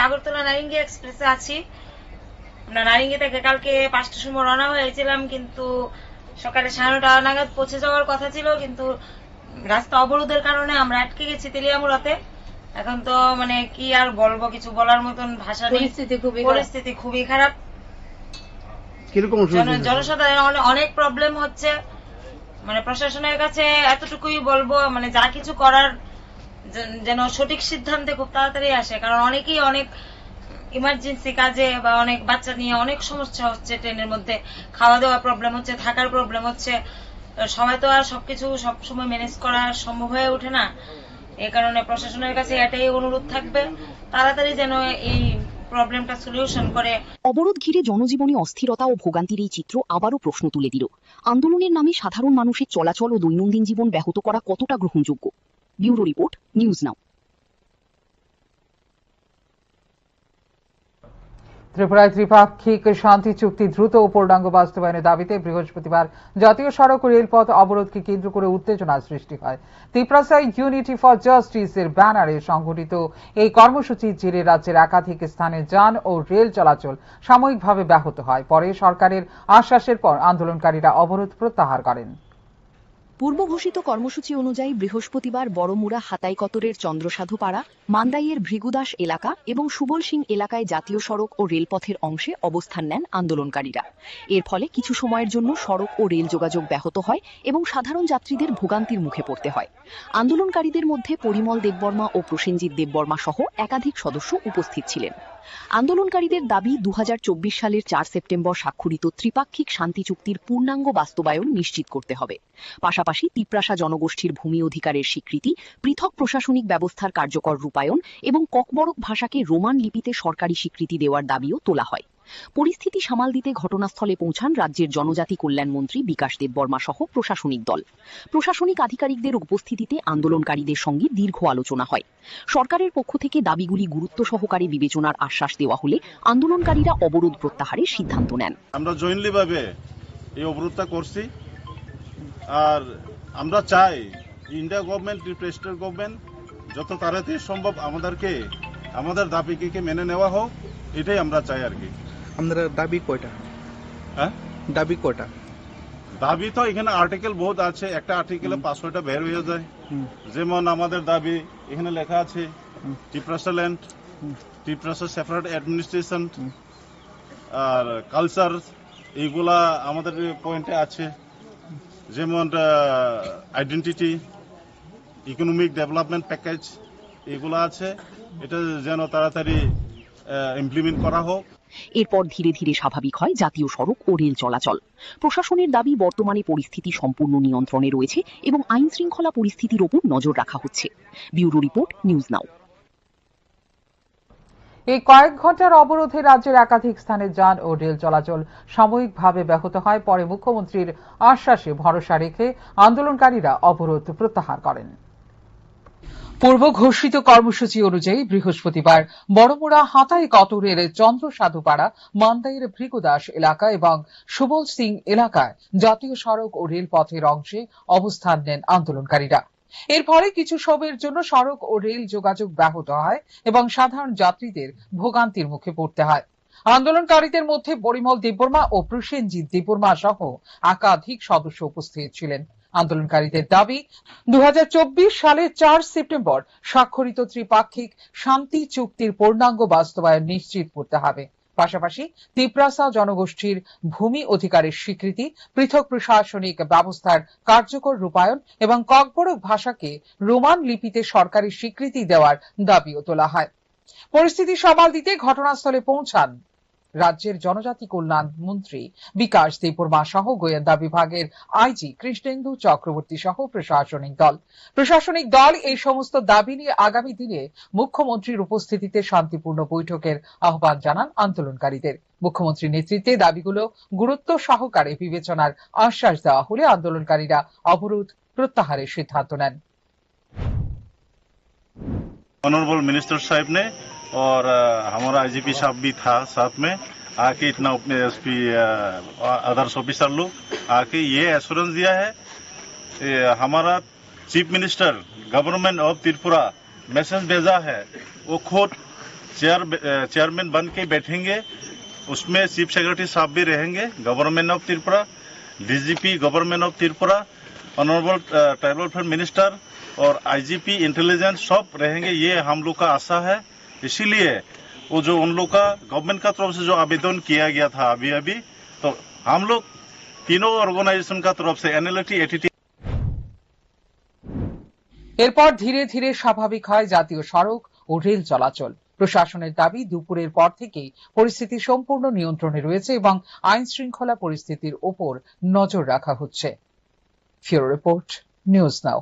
আগরতলা নারিঙ্গি এক্সপ্রেসে আছি। আমরা নারিঙ্গি থেকে কালকে 5টার সময় রওনা হয়েছিলাম, কিন্তু সকালে 9:30 নাগাদ পৌঁছে যাওয়ার কথা ছিল, কিন্তু রাস্তা অবরোধের কারণে আমরা আটকে গেছি তেলিয়ামুড়াতে। এখন তো মানে কি আর বলবো, কিছু বলার মতন ভাষা নেই। পরিস্থিতি খুবই খারাপ। জনসাধারণ অনেক প্রবলেম হচ্ছে। মানে প্রশাসনের কাছে এতটুকুই বলবো, মানে যা কিছু করার যেন সঠিক সিদ্ধান্তে খুব তাড়াতাড়ি আসে, কারণ অনেকেই অনেক ইমার্জেন্সি কাজে বা অনেক বাচ্চা নিয়ে অনেক সমস্যা হচ্ছে। ট্রেনের মধ্যে খাওয়া দাওয়া প্রবলেম হচ্ছে, থাকার প্রবলেম হচ্ছে। সবাই তো আর সবকিছু সবসময় ম্যানেজ করা সম্ভব হয়ে ওঠে না। এই কারণে প্রশাসনের কাছে এটাই অনুরোধ থাকবে, তাড়াতাড়ি যেন এই প্রবলেমটা সলিউশন করে। অবরোধ ঘিরে জনজীবনে অস্থিরতা ও ভোগান্তির এই চিত্র আবারও প্রশ্ন তুলে দিল, আন্দোলনের নামে সাধারণ মানুষের চলাচল ও দৈনন্দিন জীবন ব্যাহত করা কতটা গ্রহণযোগ্য। ব্যুরো রিপোর্ট, নিউজ নাও। ত্রিপুরায় ত্রিপাক্ষিক শান্তি চুক্তি দ্রুত ও পূর্ণাঙ্গ বাস্তবায়নের দাবিতে বৃহস্পতিবার জাতীয় সড়ক ও রেলপথ অবরোধকে কেন্দ্র করে উত্তেজনার সৃষ্টি হয়। ত্রিপুরায় ইউনিটি ফর জাস্টিসের ব্যানারে সংগঠিত এই কর্মসূচির জেরে রাজ্যের একাধিক স্থানে যান ও রেল চলাচল সাময়িকভাবে ব্যাহত হয়। পরে সরকারের আশ্বাসের পর আন্দোলনকারীরা অবরোধ প্রত্যাহার করেন। পূর্ব ঘোষিত কর্মসূচি অনুযায়ী বৃহস্পতিবার বড়মুড়া হাতাইকতরের চন্দ্রসাধুপাড়া, মান্দাইয়ের ভৃগুদাস এলাকা এবং সুবল সিং এলাকায় জাতীয় সড়ক ও রেলপথের অংশে অবস্থান নেন আন্দোলনকারীরা। এর ফলে কিছু সময়ের জন্য সড়ক ও রেল যোগাযোগ ব্যাহত হয় এবং সাধারণ যাত্রীদের ভোগান্তির মুখে পড়তে হয়। আন্দোলনকারীদের মধ্যে পরিমল দেববর্মা ও প্রসেনজিৎ দেববর্মা সহ একাধিক সদস্য উপস্থিত ছিলেন। আন্দোলনকারীদের দাবি 2024 সালের 4 সেপ্টেম্বর স্বাক্ষরিত ত্রিপাক্ষিক শান্তি চুক্তির পূর্ণাঙ্গ বাস্তবায়ন নিশ্চিত করতে হবে। পাশাপাশি তিপ্রাসা জনগোষ্ঠীর ভূমি অধিকারের স্বীকৃতি, পৃথক প্রশাসনিক ব্যবস্থার কার্যকর রূপায়ণ এবং ককবরক ভাষাকে রোমান লিপিতে সরকারি স্বীকৃতি দেওয়ার দাবিও তোলা হয়। পরিস্থিতি সামাল দিতে ঘটনাস্থলে পৌঁছান রাজ্যের জনজাতি কল্যাণ মন্ত্রী বিকাশ দেববর্মা সহ প্রশাসনিক দল। প্রশাসনিক আধিকারিকদের উপস্থিতিতে আন্দোলনকারীদের সঙ্গে দীর্ঘ আলোচনা হয়। সরকারের পক্ষ থেকে দাবিগুলি গুরুত্ব সহকারে বিবেচনার আশ্বাস দেওয়া হলে আন্দোলনকারীরা অবরোধ প্রত্যাহারের সিদ্ধান্ত নেন। আমরা জয়েন্টলি ভাবে এই অবরোধটা করছি, আর আমরা চাই ইন্ডিয়া গভর্নমেন্ট, প্রেসিডেন্ট গভর্নমেন্ট যত তাড়াতাড়ি সম্ভব আমাদের দাবিকে মেনে নেওয়া হোক, এটাই আমরা চাই আর কি। আপনারা দাবি কয়টা? হ্যাঁ, দাবি কয়টা? দাবি তো এখানে আর্টিকেল বহুত আছে, একটা আর্টিকেলে 500টা বের হয়ে যায়। যেমন আমাদের দাবি এখানে লেখা আছে Tripura land, Tripura separate administration আর কালচার, এইগুলা আমাদের পয়েন্টে আছে। যেমন আইডেন্টিটি, ইকোনমিক ডেভেলপমেন্ট প্যাকেজ, এগুলা আছে। এটা যেন তাড়াতাড়ি ইমপ্লিমেন্ট করা হোক। এরপর ধীরে ধীরে স্বাভাবিক হয় জাতীয় সড়ক ও রেল চলাচল। প্রশাসনের দাবি বর্তমানে পরিস্থিতি সম্পূর্ণ নিয়ন্ত্রণে রয়েছে এবং আইন শৃঙ্খলা পরিস্থিতির ওপর নজর রাখা হচ্ছে। ব্যুরো রিপোর্ট, নিউজ নাও। এই কয়েক ঘন্টার অবরোধে রাজ্যের একাধিক স্থানে যান ও রেল চলাচল সাময়িকভাবে ব্যাহত হয়। পরে মুখ্যমন্ত্রীর আশ্বাসে ভরসা রেখে আন্দোলনকারীরা অবরোধ প্রত্যাহার করেন। পূর্ব ঘোষিত কর্মসূচি অনুযায়ী বৃহস্পতিবার বড়মুড়া হাতাইকতরের চন্দ্রসাধুপাড়া, মান্দাইয়ের ভৃগুদাস এলাকা এবং সুবল সিং এলাকায় জাতীয় সড়ক ও রেলপথের অংশে অবস্থান নেন আন্দোলনকারীরা। এর ফলে কিছু সময়ের জন্য সড়ক ও রেল যোগাযোগ ব্যাহত হয় এবং সাধারণ যাত্রীদের ভোগান্তির মুখে পড়তে হয়। আন্দোলনকারীদের মধ্যে পরিমল দেববর্মা ও প্রসেনজিৎ দেববর্মা সহ একাধিক সদস্য উপস্থিত ছিলেন। আন্দোলনকারীদের দাবি 2024 সালের 4 সেপ্টেম্বর স্বাক্ষরিত ত্রিপাক্ষিক শান্তি চুক্তির পূর্ণাঙ্গ বাস্তবায়ন নিশ্চিত করতে হবে। পাশাপাশি তিপ্রাসা জনগোষ্ঠীর ভূমি অধিকারের স্বীকৃতি, পৃথক প্রশাসনিক ব্যবস্থার কার্যকর রূপায়ণ এবং ককবরক ভাষাকে রোমান লিপিতে সরকারি স্বীকৃতি দেওয়ার দাবিও তোলা হয়। পরিস্থিতি সামাল দিতে ঘটনাস্থলে পৌঁছান রাজ্যের জনজাতি কল্যাণ মন্ত্রী বিকাশ দেববর্মা সহ গোয়েন্দা বিভাগের আইজি কৃষ্ণেন্দু চক্রবর্তী সহ প্রশাসনিক দল এই সমস্ত দাবি নিয়ে আগামী দিনে মুখ্যমন্ত্রীর উপস্থিতিতে শান্তিপূর্ণ বৈঠকের আহ্বান জানান আন্দোলনকারীদের। মুখ্যমন্ত্রীর নেতৃত্বে দাবিগুলো গুরুত্ব সহকারে বিবেচনার আশ্বাস দেওয়া হলে আন্দোলনকারীরা অবরোধ প্রত্যাহারের সিদ্ধান্ত নেন। ऑनरेबल मिनिस्टर साहब ने और हमारा आईजीपी साहब भी था साथ में, आके इतना एसपी अदर्स ऑफिसर लोग आके ये एश्योरेंस दिया है। हमारा chief minister government of Tripura message भेजा है, वो खुद चेयरमैन बन के बैठेंगे, उसमें चीफ सेक्रेटरी साहब भी रहेंगे, government of Tripura, DGP government of Tripura, honourable tribal welfare minister और आईजीपी इंटेलिजेंस सब रहेंगे। ये हम लोग का आशा है। इसीलिए वो जो उन लोग का गवर्नमेंट का तरफ से जो आवेदन किया गया था अभी तो हम लोग तीनों ऑर्गेनाइजेशन का तरफ से एनएलटी एटीटी। এরপর ধীরে ধীরে স্বাভাবিক হয় জাতীয় সড়ক ও রেল চলাচল। প্রশাসনের দাবি দুপুরের পর থেকেই পরিস্থিতি সম্পূর্ণ নিয়ন্ত্রণে রয়েছে এবং আইন শৃঙ্খলা পরিস্থিতির ওপর নজর রাখা হচ্ছে। ফিউরো রিপোর্ট, নিউজ নাও।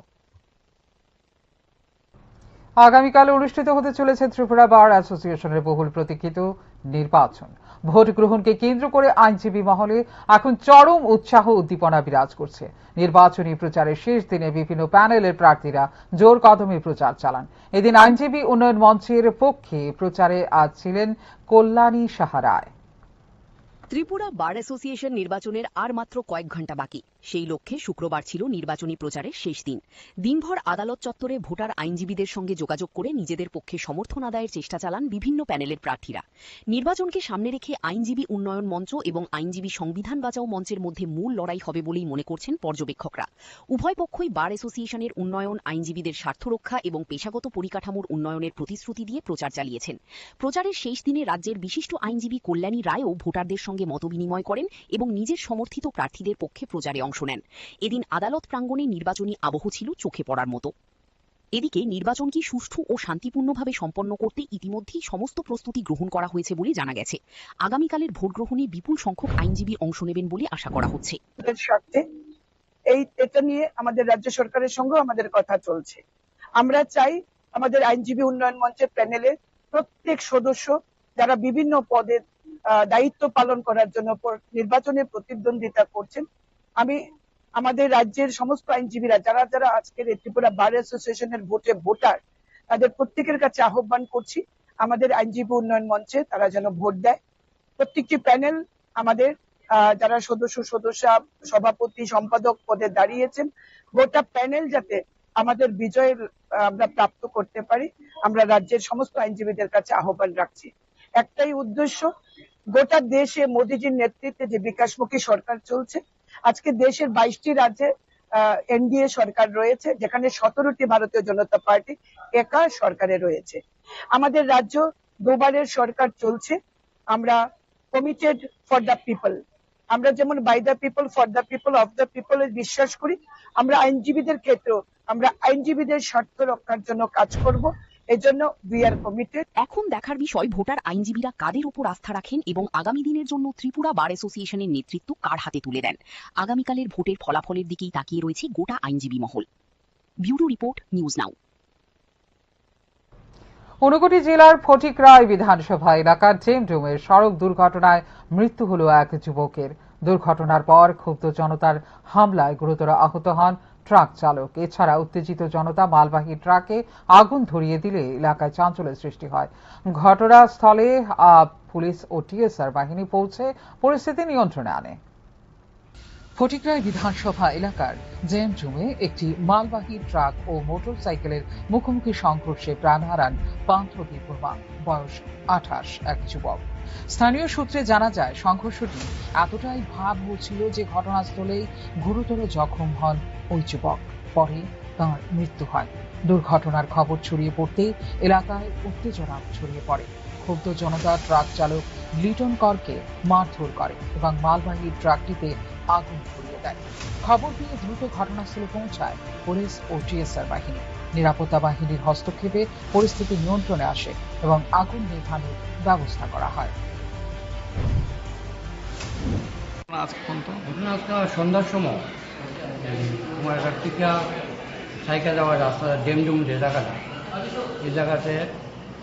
আগামীকাল অনুষ্ঠিত হতে চলেছে ত্রিপুরা বার অ্যাসোসিয়েশনের বহুল প্রতীক্ষিত নির্বাচন। ভোট গ্রহণকে কেন্দ্র করে আইনজীবী মহলে এখন চরম উৎসাহ উদ্দীপনা বিরাজ করছে। নির্বাচনী প্রচারের শেষ দিনে বিভিন্ন প্যানেলের প্রার্থীরা জোর কদমে প্রচার চালান। এদিন আইনজীবী উন্নয়ন মঞ্চের পক্ষে প্রচারে আজ ছিলেন কল্যাণী সাহা রায়। ত্রিপুরা বার অ্যাসোসিয়েশন নির্বাচনের আর মাত্র কয়েক ঘণ্টা বাকি। সেই লক্ষ্যে শুক্রবার ছিল নির্বাচনী প্রচারের শেষ দিন। দিনভর আদালত চত্বরে ভোটার আইনজীবীদের সঙ্গে যোগাযোগ করে নিজেদের পক্ষে সমর্থন আদায়ের চেষ্টা চালান বিভিন্ন প্যানেলের প্রার্থীরা। নির্বাচনকে সামনে রেখে আইনজীবী উন্নয়ন মঞ্চ এবং আইনজীবী সংবিধান বাঁচাও মঞ্চের মধ্যে মূল লড়াই হবে বলেই মনে করছেন পর্যবেক্ষকরা। উভয় পক্ষই বার অ্যাসোসিয়েশনের উন্নয়ন, আইনজীবীদের স্বার্থ রক্ষা এবং পেশাগত পরিকাঠামোর উন্নয়নের প্রতিশ্রুতি দিয়ে প্রচার চালিয়েছেন। প্রচারের শেষ দিনে রাজ্যের বিশিষ্ট আইনজীবী কল্যাণী রায়ও ভোটারদের সঙ্গে মতবিনিময় করেন এবং নিজের সমর্থিত প্রার্থীদের পক্ষে প্রচারে অংশ নেন। এদিন আদালত প্রাঙ্গণে নির্বাচনী আবহ ছিল চোখে পড়ার মতো। এদিকে নির্বাচনকে সুষ্ঠু ও শান্তিপূর্ণভাবে সম্পন্ন করতে ইতিমধ্যেই সমস্ত প্রস্তুতি গ্রহণ করা হয়েছে বলে জানা গেছে। আগামীকালের ভোট গ্রহণে বিপুল সংখ্যক আইনজীবী অংশ নেবেন বলে আশা করা হচ্ছে। এটা নিয়ে আমাদের রাজ্য সরকারের সঙ্গে আমাদের কথা চলছে। আমরা চাই আমাদের আইনজীবী উন্নয়ন মঞ্চের প্যানেলে প্রত্যেক সদস্য যারা বিভিন্ন পদে দায়িত্ব পালন করার জন্য নির্বাচনে প্রতিদ্বন্দ্বিতা করছেন, আমি আমাদের রাজ্যের সমস্ত আইনজীবীরা যারা যারা আজকের ত্রিপুরা বার অ্যাসোসিয়েশনের ভোটে ভোটার, তাদের প্রত্যেকের কাছে আহ্বান করছি আমাদের আইনজীবী উন্নয়ন মঞ্চে তারা যেন ভোট দেয়। প্রত্যেকটি প্যানেল আমাদের যারা সদস্য, সভাপতি, সম্পাদক পদে দাঁড়িয়েছেন, গোটা প্যানেল যাতে আমাদের বিজয়ের আমরা প্রাপ্ত করতে পারি, আমরা রাজ্যের সমস্ত আইনজীবীদের কাছে আহ্বান রাখছি। একটাই উদ্দেশ্য, গোটা দেশে মোদীজির নেতৃত্বে যে বিকাশমুখী সরকার চলছে, আজকে দেশের 22টি রাজ্যে এনডিএ সরকার রয়েছে, যেখানে 17টি ভারতীয় জনতা পার্টি একা সরকারে রয়েছে। আমাদের রাজ্য দুবারের সরকার চলছে। আমরা কমিটেড ফর দ্য পিপল, আমরা যেমন by the people, for the people, of the people বিশ্বাস করি, আমরা আইনজীবীদের ক্ষেত্রেও আমরা আইনজীবীদের স্বার্থ রক্ষার জন্য কাজ করব। এজন্য উই আর কমিটেড। এখন দেখার বিষয় ভোটার আইনজীবীরা কাদের উপর আস্থা রাখেন এবং আগামী দিনের জন্য ত্রিপুরা বার অ্যাসোসিয়েশনের নেতৃত্ব কার হাতে তুলে দেন। আগামীকালের ভোটের ফলাফলের দিকেই তাকিয়ে রয়েছে গোটা আইনজীবী মহল। ব্যুরো রিপোর্ট, নিউজ নাও। ঊনকোটি জেলার ফটিকরায় বিধানসভা এলাকার ডেমডুমের সড়ক দুর্ঘটনায় মৃত্যু হল এক যুবকের। দুর্ঘটনার পর ক্ষুব্ধ জনতার হামলায় গুরুতর আহত হন ট্রাক চালক। এছাড়া উত্তেজিত জনতা মালবাহী ট্রাকে আগুন ধরিয়ে দিলে এলাকায় চাঞ্চল্যের সৃষ্টি হয়। ঘটনাস্থলে পুলিশ ও টিএসআর বাহিনী পৌঁছে পরিস্থিতি নিয়ন্ত্রণে আনে। ফটিকরায় বিধানসভা এলাকার ডেমডুমে একটি মালবাহী ট্রাক ও মোটরসাইকেলের মুখোমুখি সংঘর্ষে প্রাণ হারান পান্থদীপ বর্মা, বয়স 28, এক যুবক। স্থানীয় সূত্রে জানা যায়, সংঘর্ষটি এতটাই ভয়াবহ ছিল যে ঘটনাস্থলেই গুরুতর জখম হন ওই যুবক। পরে তাঁর মৃত্যু হয়। দুর্ঘটনার খবর ছড়িয়ে পড়তেই এলাকায় উত্তেজনা ছড়িয়ে পড়ে। ক্ষুব্ধ জনতা ট্রাক চালক লিটন করকে মারধর করে এবং মালবাহী ট্রাকটিতে আগুন ধরিয়ে দেয়। খবর পেয়ে দ্রুত ঘটনাস্থলে পৌঁছায় পুলিশ ও টিএসআর বাহিনী। নিরাপত্তা বাহিনীর হস্তক্ষেপে পরিস্থিতি নিয়ন্ত্রণে আসে এবং আগুন নেভানোর ব্যবস্থা করা হয়। সন্ধ্যার সময় কুমারঘাট থেকে সাইকেল যাওয়ার রাস্তা ডেমডুম যে জায়গাটা, এই জায়গাতে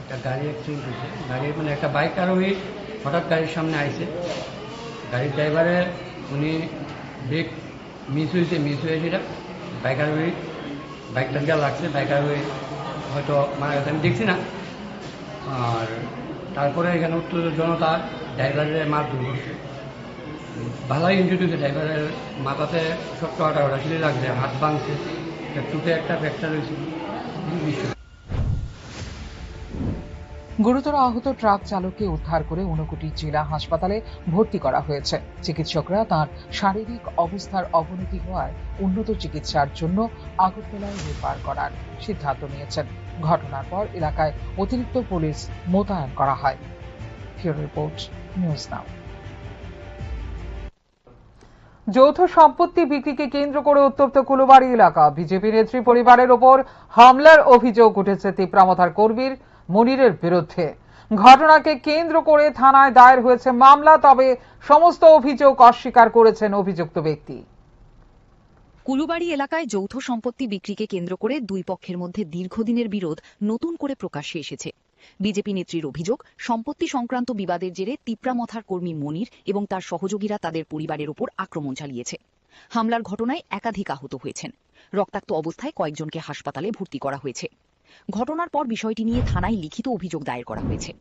একটা গাড়ি অ্যাক্সিডেন্ট হয়েছে। গাড়ির মানে একটা বাইক আরোহী হঠাৎ গাড়ির সামনে আইছে। গাড়ির ড্রাইভারে উনি ব্রেক মিস হয়ে যেটা বাইক আরোহী বাইকটা যা লাগছে, বাইক আরোহী হয়তো মারা গেছে, আমি দেখছি না। আর তারপরে এখানে উত্তেজিত জনতা ড্রাইভারের মারধর করছে। ভালোই ইনজুরি হয়েছে, ড্রাইভারের মাথাতে ছোট্ট ওটা ছিলে লাগছে, হাত ভাঙছে, চুটে একটা ফ্র্যাকচার হয়েছে। গুরুতর আহত ট্রাক চালককে উদ্ধার করে ঊনকোটি জেলা হাসপাতালে ভর্তি করা হয়েছে। চিকিৎসকরা তাঁর শারীরিক অবস্থার অবনতি হওয়ায় উন্নত চিকিৎসার জন্য আগরতলায় রেফার করার সিদ্ধান্ত নিয়েছেন। ঘটনার পর এলাকায় অতিরিক্ত পুলিশ মোতায়েন করা হয়। ব্যুরো রিপোর্ট, নিউজ নাও। যৌথ সম্পত্তি বিক্রিকে কেন্দ্র করে উত্তপ্ত কুলুবাড়ি এলাকা। বিজেপি নেত্রী পরিবারের ওপর হামলার অভিযোগ উঠেছে তিপ্রামথার কর্মীর মনিরের বিরুদ্ধে। ঘটনাকে কেন্দ্র করে থানায় দায়ের হয়েছে মামলা, তবে সমস্ত অভিযোগ অস্বীকার করেছেন অভিযুক্ত ব্যক্তি। কুলুবাড়ি এলাকায় যৌথ সম্পত্তি বিক্রিকে কেন্দ্র করে দুই পক্ষের মধ্যে দীর্ঘদিনের বিরোধ নতুন করে প্রকাশ্যে এসেছে। বিজেপি নেত্রীর অভিযোগ, সম্পত্তি সংক্রান্ত বিবাদের জেরে তিপ্রামথার কর্মী মনির এবং তার সহযোগীরা তাদের পরিবারের উপর আক্রমণ চালিয়েছে। হামলার ঘটনায় একাধিক আহত হয়েছেন। রক্তাক্ত অবস্থায় কয়েকজনকে হাসপাতালে ভর্তি করা হয়েছে। ঘটনার পর বিষয়টি নিয়ে থানায় লিখিত অভিযোগ দায়ের করা হয়েছে।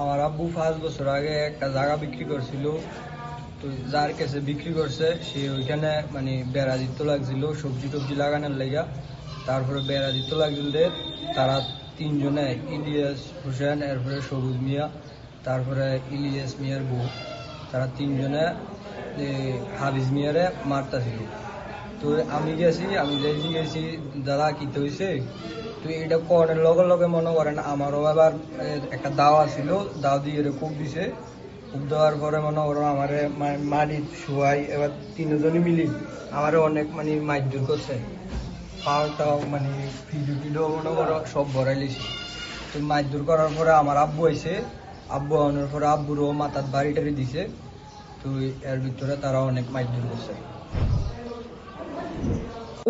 আমার আব্বু 5 বছর আগে একটা জায়গা বিক্রি করছিল, তো যার কাছে বিক্রি করছে সে ওইখানে মানে বেড়া দিতে লাগছিল সবজি টবজি লাগানোর লেগা। তারপরে বেড়া দিতে লাগছিল, তারা 3 জনে, ইলিয়াস হোসেন, এরপরে সবুজ মিয়া, তারপরে ইলিয়াস মিয়ার বউ, তারা 3 জনে হাবিজ মিয়ারে মারতাছিল। তো আমি গেছি দাদা কি হয়েছে, তো এটা করার লগে লগে মনে করেন আমারও আবার একটা দাওয়া ছিল, দাও দিয়ে খুব দিছে। খুব দেওয়ার পরে মনে করেন আমার মাটির শোয়াই, এবার 3 জনই মিলি আমার অনেক মানে মারধর করছে। পাওয়াটাও মানে ফিডু টিডো মনে করো সব ভরাই লিছি। তো মারধর করার পরে আমার আব্বু আইছে, আব্বু আনার পরে আব্বুরও মাথার বাড়ি টাড়ি দিছে। তো এর ভিতরে তারা অনেক মারধর করছে।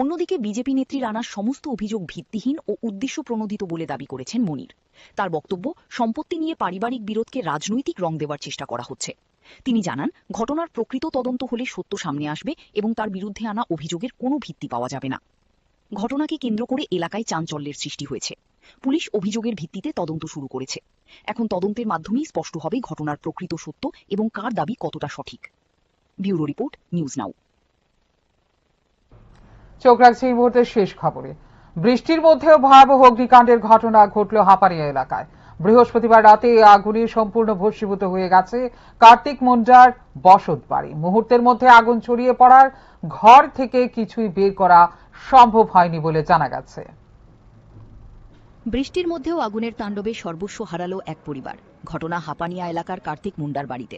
অন্যদিকে বিজেপি নেত্রীর আনা সমস্ত অভিযোগ ভিত্তিহীন ও উদ্দেশ্য প্রণোদিত বলে দাবি করেছেন মনির। তার বক্তব্য, সম্পত্তি নিয়ে পারিবারিক বিরোধকে রাজনৈতিক রং দেওয়ার চেষ্টা করা হচ্ছে। তিনি জানান, ঘটনার প্রকৃত তদন্ত হলে সত্য সামনে আসবে এবং তার বিরুদ্ধে আনা অভিযোগের কোনো ভিত্তি পাওয়া যাবে না। ঘটনাকে কেন্দ্র করে এলাকায় চাঞ্চল্যের সৃষ্টি হয়েছে। পুলিশ অভিযোগের ভিত্তিতে তদন্ত শুরু করেছে। এখন তদন্তের মাধ্যমেই স্পষ্ট হবে ঘটনার প্রকৃত সত্য এবং কার দাবি কতটা সঠিক। ব্যুরো রিপোর্ট, নিউজ নাও। চোখ রাখছে এই মুহূর্তের শেষ খবরে। বৃষ্টির মধ্যেও ভয়াবহ অগ্নিকাণ্ডের ঘটনা ঘটল হাপানিয়া এলাকায়। বৃহস্পতিবার রাতে আগুনে সম্পূর্ণ ভস্মীভূত হয়ে গেছে কার্তিক মুন্ডার বসত বাড়ি। মুহূর্তের মধ্যে আগুন ছড়িয়ে পড়ার ঘর থেকে কিছুই বের করা সম্ভব হয়নি বলে জানা গেছে। বৃষ্টির মধ্যেও আগুনের তাণ্ডবে সর্বস্ব হারালো এক পরিবার। ঘটনা হাপানিয়া এলাকার কার্তিক মুন্ডার বাড়িতে।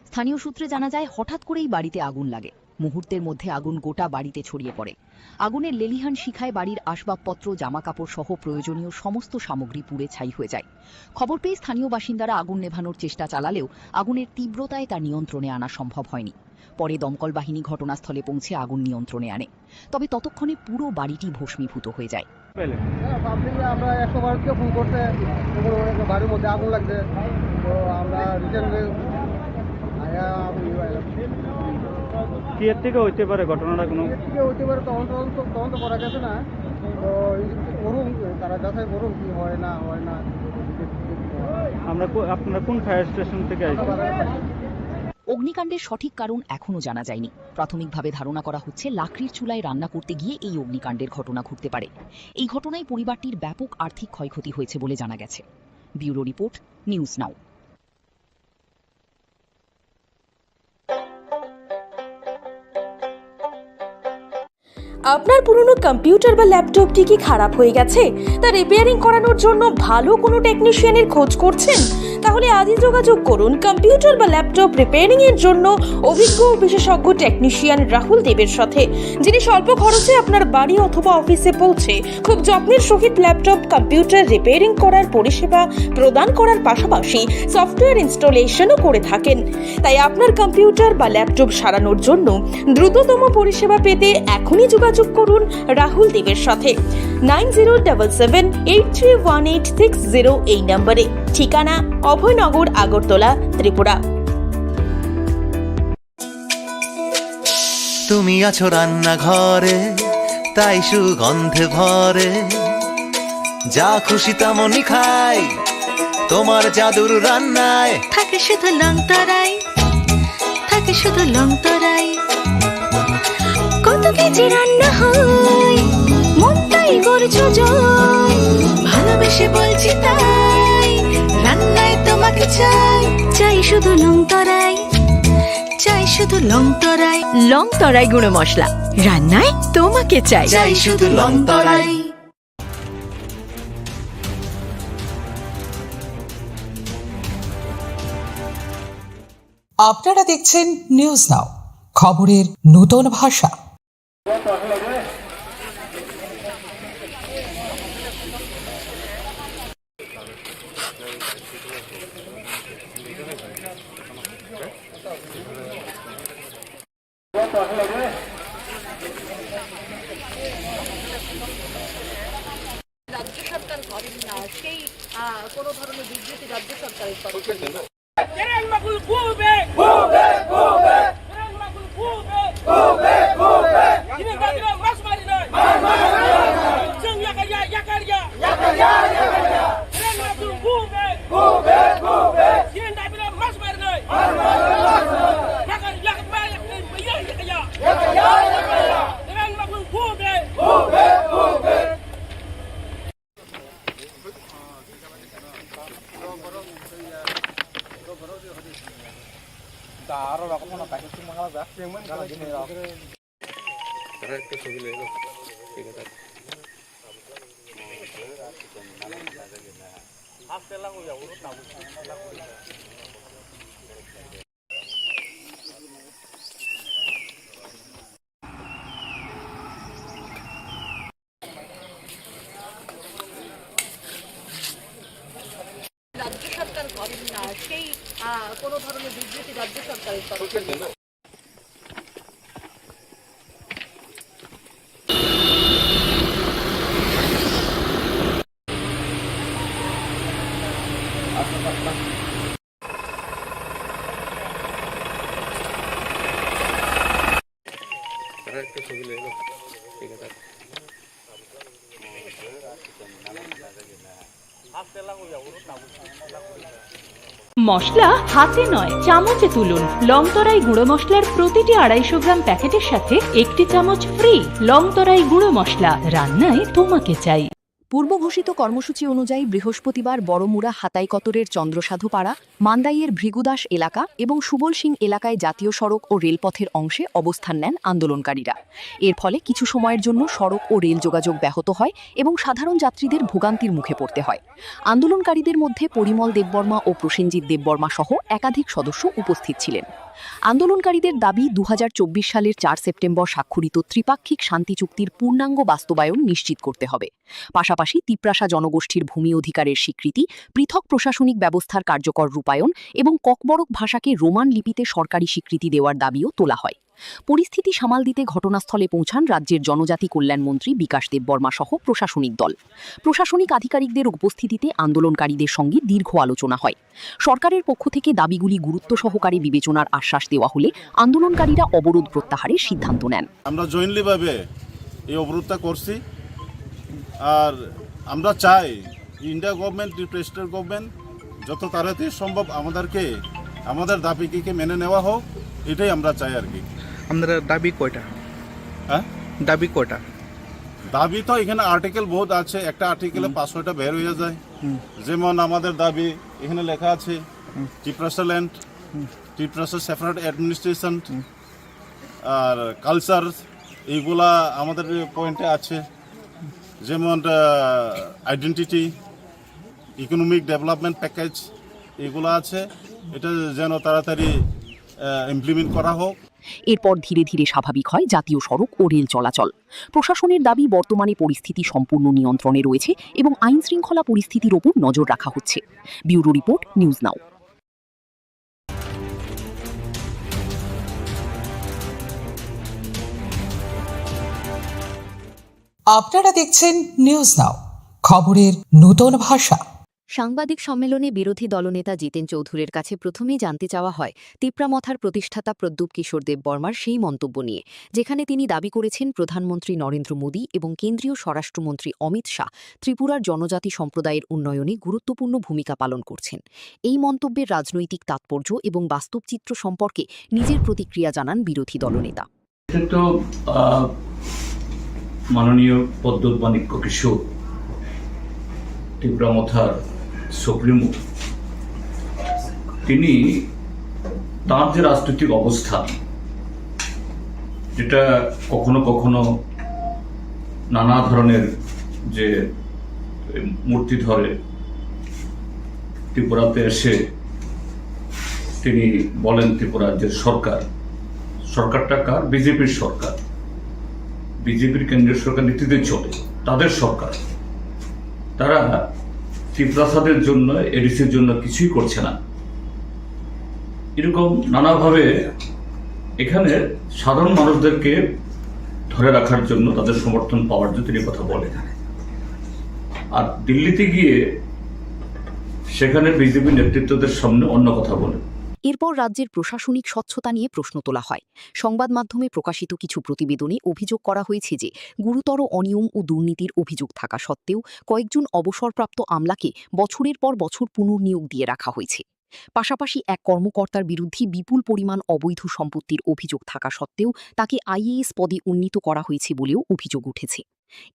স্থানীয় সূত্রে জানা যায়, হঠাৎ করেই বাড়িতে আগুন লাগে। মুহূর্তের মধ্যে আগুন গোটা বাড়িতে ছড়িয়ে পড়ে। আগুনের লেলিহান শিখায় বাড়ির আসবাবপত্র, জামাকাপড় সহ প্রয়োজনীয় সমস্ত সামগ্রী পুড়ে ছাই হয়ে যায়। খবর পেয়ে স্থানীয় বাসিন্দারা আগুন নেভানোর চেষ্টা চালালেও আগুনের তীব্রতায় তা নিয়ন্ত্রণে আনা সম্ভব হয়নি। পরে দমকল বাহিনী ঘটনাস্থলে পৌঁছে আগুন নিয়ন্ত্রণে আনে। তবে ততক্ষণে পুরো বাড়িটি ভস্মীভূত হয়ে যায়। আমরা 112-কে ফোন করতে বাড়ির মধ্যে আগুন লাগছে, তো আমরা রিসেন্টলি কি এর থেকে হইতে পারে ঘটনাটা? কোনো হইতে পারে, তদন্ত করা গেছে না, তো করুন, তারা যাচাই করুন কি হয় না হয় না। আপনারা কোন ফায়ার স্টেশন থেকে আসছেন? অগ্নিকাণ্ডের সঠিক কারণ এখনো জানা যায়নি। প্রাথমিকভাবে ধারণা করা হচ্ছে লাকড়ির চুলায় রান্না করতে গিয়ে এই অগ্নিকাণ্ডের ঘটনা ঘটতে পারে। এই ঘটনায় পরিবারটির ব্যাপক আর্থিক ক্ষয়ক্ষতি হয়েছে বলে জানা গেছে। ব্যুরো রিপোর্ট, নিউজ নাও। আপনার পুরনো কম্পিউটার বা ল্যাপটপটি কি খারাপ হয়ে গেছে, তা রিপেয়ারিং করানোর জন্য ভালো কোনো টেকনিশিয়ানের খোঁজ করছেন? তাহলে আজই যোগাযোগ করুন কম্পিউটার বা ল্যাপটপ রিপেয়ারিং এর জন্য অভিজ্ঞ বিশেষজ্ঞ টেকনিশিয়ান রাহুল দেবের সাথে, যিনি স্বল্প খরচে আপনার বাড়ি অথবা অফিসে পৌঁছে খুব যত্নের সহিত ল্যাপটপ কম্পিউটার রিপেয়ারিং করার পরিষেবা প্রদান করার পাশাপাশি সফটওয়্যার ইনস্টলেশনও করে থাকেন। তাই আপনার কম্পিউটার বা ল্যাপটপ সারানোর জন্য দ্রুততম পরিষেবা পেতে এখনই যোগাযোগ করুন রাহুল দেবের সাথে 9077831860 এই নম্বরে। ঠিকানা অভয়নগর, আগরতলা, ত্রিপুরা। তুমি আছো রান্নাঘরে, তাই সুগন্ধে ভরে, যা খুশি তেমনই খাই তোমার জাদুর রান্নায়। থাকে শুধু লং তরাই, থাকে শুধু লং তরাই, কত কেজি রান্না হয় মন তাই করছো জয়। ভালোবেসে বলছি তাই, রান্নায় তোমাকে চাই, চাই শুধু লং তরাই, চাই শুধু লং তরাই। লং তরাই গুঁড়ো মশলা, রান্নায় তোমাকে চাই, চাই শুধু লং তরাই। আপনারা দেখছেন নিউজ নাও, খবরের নতুন ভাষা। রাজ্য সরকার করেন না, সেই কোনো ধরনের বিবৃতি রাজ্য সরকারের তরফ থেকে রাজ্য সরকার করেন না, সেই কোনো ধরনের বিবৃতি রাজ্য সরকারের তরফ থেকে মশলা হাতে নয় চামচে তুলুন। লংতরাই গুঁড়ো মশলার প্রতিটি 250 গ্রাম প্যাকেটের সাথে 1টি চামচ ফ্রি। লংতরাই গুঁড়ো মশলা, রান্নায় তোমাকে চাই। পূর্ব ঘোষিত কর্মসূচি অনুযায়ী বৃহস্পতিবার বড়মুড়া হাতাইকতরের চন্দ্রসাধুপাড়া, মান্দাইয়ের ভৃগুদাস এলাকা এবং সুবল সিং এলাকায় জাতীয় সড়ক ও রেলপথের অংশে অবস্থান নেন আন্দোলনকারীরা। এর ফলে কিছু সময়ের জন্য সড়ক ও রেল যোগাযোগ ব্যাহত হয় এবং সাধারণ যাত্রীদের ভোগান্তির মুখে পড়তে হয়। আন্দোলনকারীদের মধ্যে পরিমল দেববর্মা ও প্রসেনজিৎ দেববর্মা সহ একাধিক সদস্য উপস্থিত ছিলেন। আন্দোলনকারীদের দাবি 2024 সালের 4 সেপ্টেম্বর স্বাক্ষরিত ত্রিপাক্ষিক শান্তি চুক্তির পূর্ণাঙ্গ বাস্তবায়ন নিশ্চিত করতে হবে। পাশাপাশি তিপ্রাসা জনগোষ্ঠীর ভূমি অধিকারের স্বীকৃতি, পৃথক প্রশাসনিক ব্যবস্থার কার্যকর রূপায়ণ এবং ককবরক ভাষাকে রোমান লিপিতে সরকারি স্বীকৃতি দেওয়ার দাবিও তোলা হয়। পরিস্থিতি সামাল দিতে ঘটনাস্থলে পৌঁছান রাজ্যের জনজাতি কল্যাণমন্ত্রী বিকাশ দেববর্মা সহ প্রশাসনিক দল। প্রশাসনিক আধিকারিকদের উপস্থিতিতে আন্দোলনকারীদের সঙ্গে দীর্ঘ আলোচনা হয়। সরকারের পক্ষ থেকে দাবিগুলি গুরুত্ব সহকারে বিবেচনার আশ্বাস দেওয়া হলে আন্দোলনকারীরা অবরোধ প্রত্যাহারের সিদ্ধান্ত নেন। আমরা জয়েন্টলিভাবে এই অবরোধটা করছি, আর আমরা চাই ইন্ডিয়া গভর্নমেন্ট, প্রেসিডেন্ট গভর্নমেন্ট যত তাড়াতাড়ি সম্ভব আমাদের দাবিকে মেনে নেওয়া হোক, এটাই আমরা চাই আর কি। আপনারা দাবি কয়টা? হ্যাঁ, দাবি কয়টা? দাবি তো এখানে আর্টিকেল বহুত আছে, একটা আর্টিকেলে 500টা বের হয়ে যায়। যেমন আমাদের দাবি এখানে লেখা আছে ত্রিপ্রাসা ল্যান্ড, ত্রিপ্রাসা সেপারেট অ্যাডমিনিস্ট্রেশন আর কালচার, এইগুলা আমাদের পয়েন্টে আছে। যেমন আইডেন্টিটি, ইকোনমিক ডেভেলপমেন্ট প্যাকেজ, এগুলো আছে। এটা যেন তাড়াতাড়ি ইমপ্লিমেন্ট করা হোক। এরপর ধীরে ধীরে স্বাভাবিক হয় জাতীয় সড়ক ও রেল চলাচল। প্রশাসনের দাবি বর্তমানে পরিস্থিতি সম্পূর্ণ নিয়ন্ত্রণে রয়েছে এবং আইন শৃঙ্খলা পরিস্থিতির ওপর নজর রাখা হচ্ছে। ব্যুরো রিপোর্ট, নিউজ নাও। আপনারা দেখছেন নিউজ নাও, খবরের নতুন ভাষা। সাংবাদিক সম্মেলনে বিরোধী দলনেতা জিতেন চৌধুরীর কাছে প্রথমেই জানতে চাওয়া হয় তিপ্রামথার প্রতিষ্ঠাতা প্রদ্যুৎ কিশোর দেববর্মার সেই মন্তব্য নিয়ে, যেখানে তিনি দাবি করেছেন প্রধানমন্ত্রী নরেন্দ্র মোদী এবং কেন্দ্রীয় স্বরাষ্ট্রমন্ত্রী অমিত শাহ ত্রিপুরার জনজাতি সম্প্রদায়ের উন্নয়নে গুরুত্বপূর্ণ ভূমিকা পালন করছেন। এই মন্তব্যের রাজনৈতিক তাৎপর্য এবং বাস্তব চিত্র সম্পর্কে নিজের প্রতিক্রিয়া জানান বিরোধী দলনেতা। মাননীয় প্রদ্যুৎ মাণিক্য কিশোর, তিপ্রামথার সুপ্রিমো, তিনি তাঁর যে রাজনৈতিক অবস্থান, যেটা কখনো কখনো নানা ধরনের যে মূর্তি ধরে ত্রিপুরাতে এসে তিনি বলেন ত্রিপুরার যে সরকারটা কার? বিজেপির সরকার, বিজেপির কেন্দ্রীয় সরকার নীতিতে চলে, তাদের সরকার। তারা ত্রিপ্রাসাদের জন্য, এডিসির জন্য কিছুই করছে না। এরকম নানাভাবে এখানে সাধারণ মানুষদেরকে ধরে রাখার জন্য, তাদের সমর্থন পাওয়ার জন্য তিনি কথা বলেন। আর দিল্লিতে গিয়ে সেখানে বিজেপি নেতৃত্বদের সামনে অন্য কথা বলে। এরপর রাজ্যের প্রশাসনিক স্বচ্ছতা নিয়ে প্রশ্ন তোলা হয়। সংবাদ মাধ্যমে প্রকাশিত কিছু প্রতিবেদনে অভিযোগ করা হয়েছে যে গুরুতর অনিয়ম ও দুর্নীতির অভিযোগ থাকা সত্ত্বেও কয়েকজন অবসরপ্রাপ্ত আমলাকে বছরের পর বছর পুনর্নিয়োগ দিয়ে রাখা হয়েছে। পাশাপাশি এক কর্মকর্তার বিরুদ্ধে বিপুল পরিমাণ অবৈধ সম্পত্তির অভিযোগ থাকা সত্ত্বেও তাকে আইএএস পদে উন্নীত করা হয়েছে বলেও অভিযোগ উঠেছে।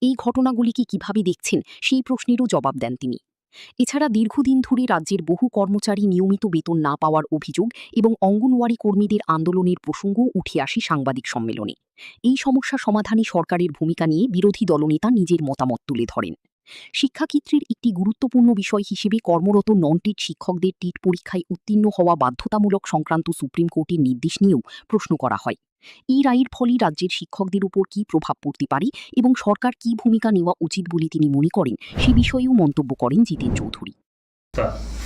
এই ঘটনাগুলিকে কিভাবে দেখছেন সেই প্রশ্নেরও জবাব দেন তিনি। এছাড়া দীর্ঘদিন ধরে রাজ্যের বহু কর্মচারী নিয়মিত বেতন না পাওয়ার অভিযোগ এবং অঙ্গনওয়াড়ি কর্মীদের আন্দোলনের প্রসঙ্গও উঠে আসে সাংবাদিক সম্মেলনে। এই সমস্যা সমাধানে সরকারের ভূমিকা নিয়ে বিরোধী দলনেতা নিজের মতামত তুলে ধরেন। শিক্ষাক্ষেত্রের একটি গুরুত্বপূর্ণ বিষয় হিসেবে কর্মরত নন টিট শিক্ষকদের টিট পরীক্ষায় উত্তীর্ণ হওয়া বাধ্যতামূলক সংক্রান্ত সুপ্রিম কোর্টের নির্দেশ নিয়েও প্রশ্ন করা হয়। এই রায়ের ফলে রাজ্যের শিক্ষকদের উপর কী প্রভাব পড়তে পারে এবং সরকার কী ভূমিকা নেওয়া উচিত বলে তিনি মনে করেন সে বিষয়েও মন্তব্য করেন জিতেন চৌধুরী।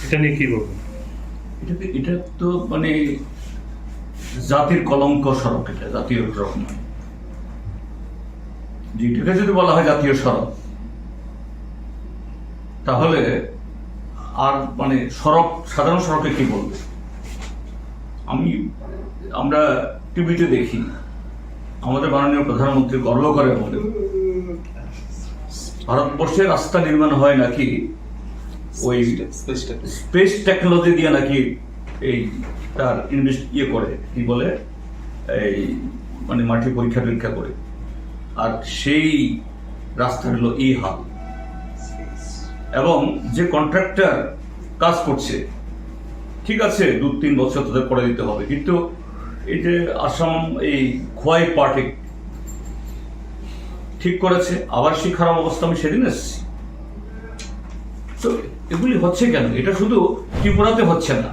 এটা নিয়ে কি বলবো? এটা তো মানে জাতির কলঙ্ক সড়ক, এটা জাতীয় সড়ক নয়। যেটাকে যদি বলা হয় জাতীয় সড়ক, তাহলে আর মানে সড়ক, সাধারণ সড়কে কি বলবে? আমরা টিভিতে দেখি আমাদের মাননীয় প্রধানমন্ত্রী গর্ব করে বলে ভারতবর্ষে রাস্তা নির্মাণ হয় নাকি ওই স্পেস টেকনোলজি দিয়ে নাকি এই তার করে কি বলে এই মানে মাটি পরীক্ষা টরীক্ষা করে, আর সেই রাস্তা হলো এই হাল। এবং যে কন্ট্রাক্টর কাজ করছে, ঠিক আছে 2-3 বছর তাদের করে দিতে হবে, কিন্তু এই যে আসাম এই খোয়াই পার্টি ঠিক করেছে, আবার সেই খারাপ অবস্থা আমি সেদিন এসেছি। তো এগুলি হচ্ছে কেন? এটা শুধু ত্রিপুরাতে হচ্ছে না।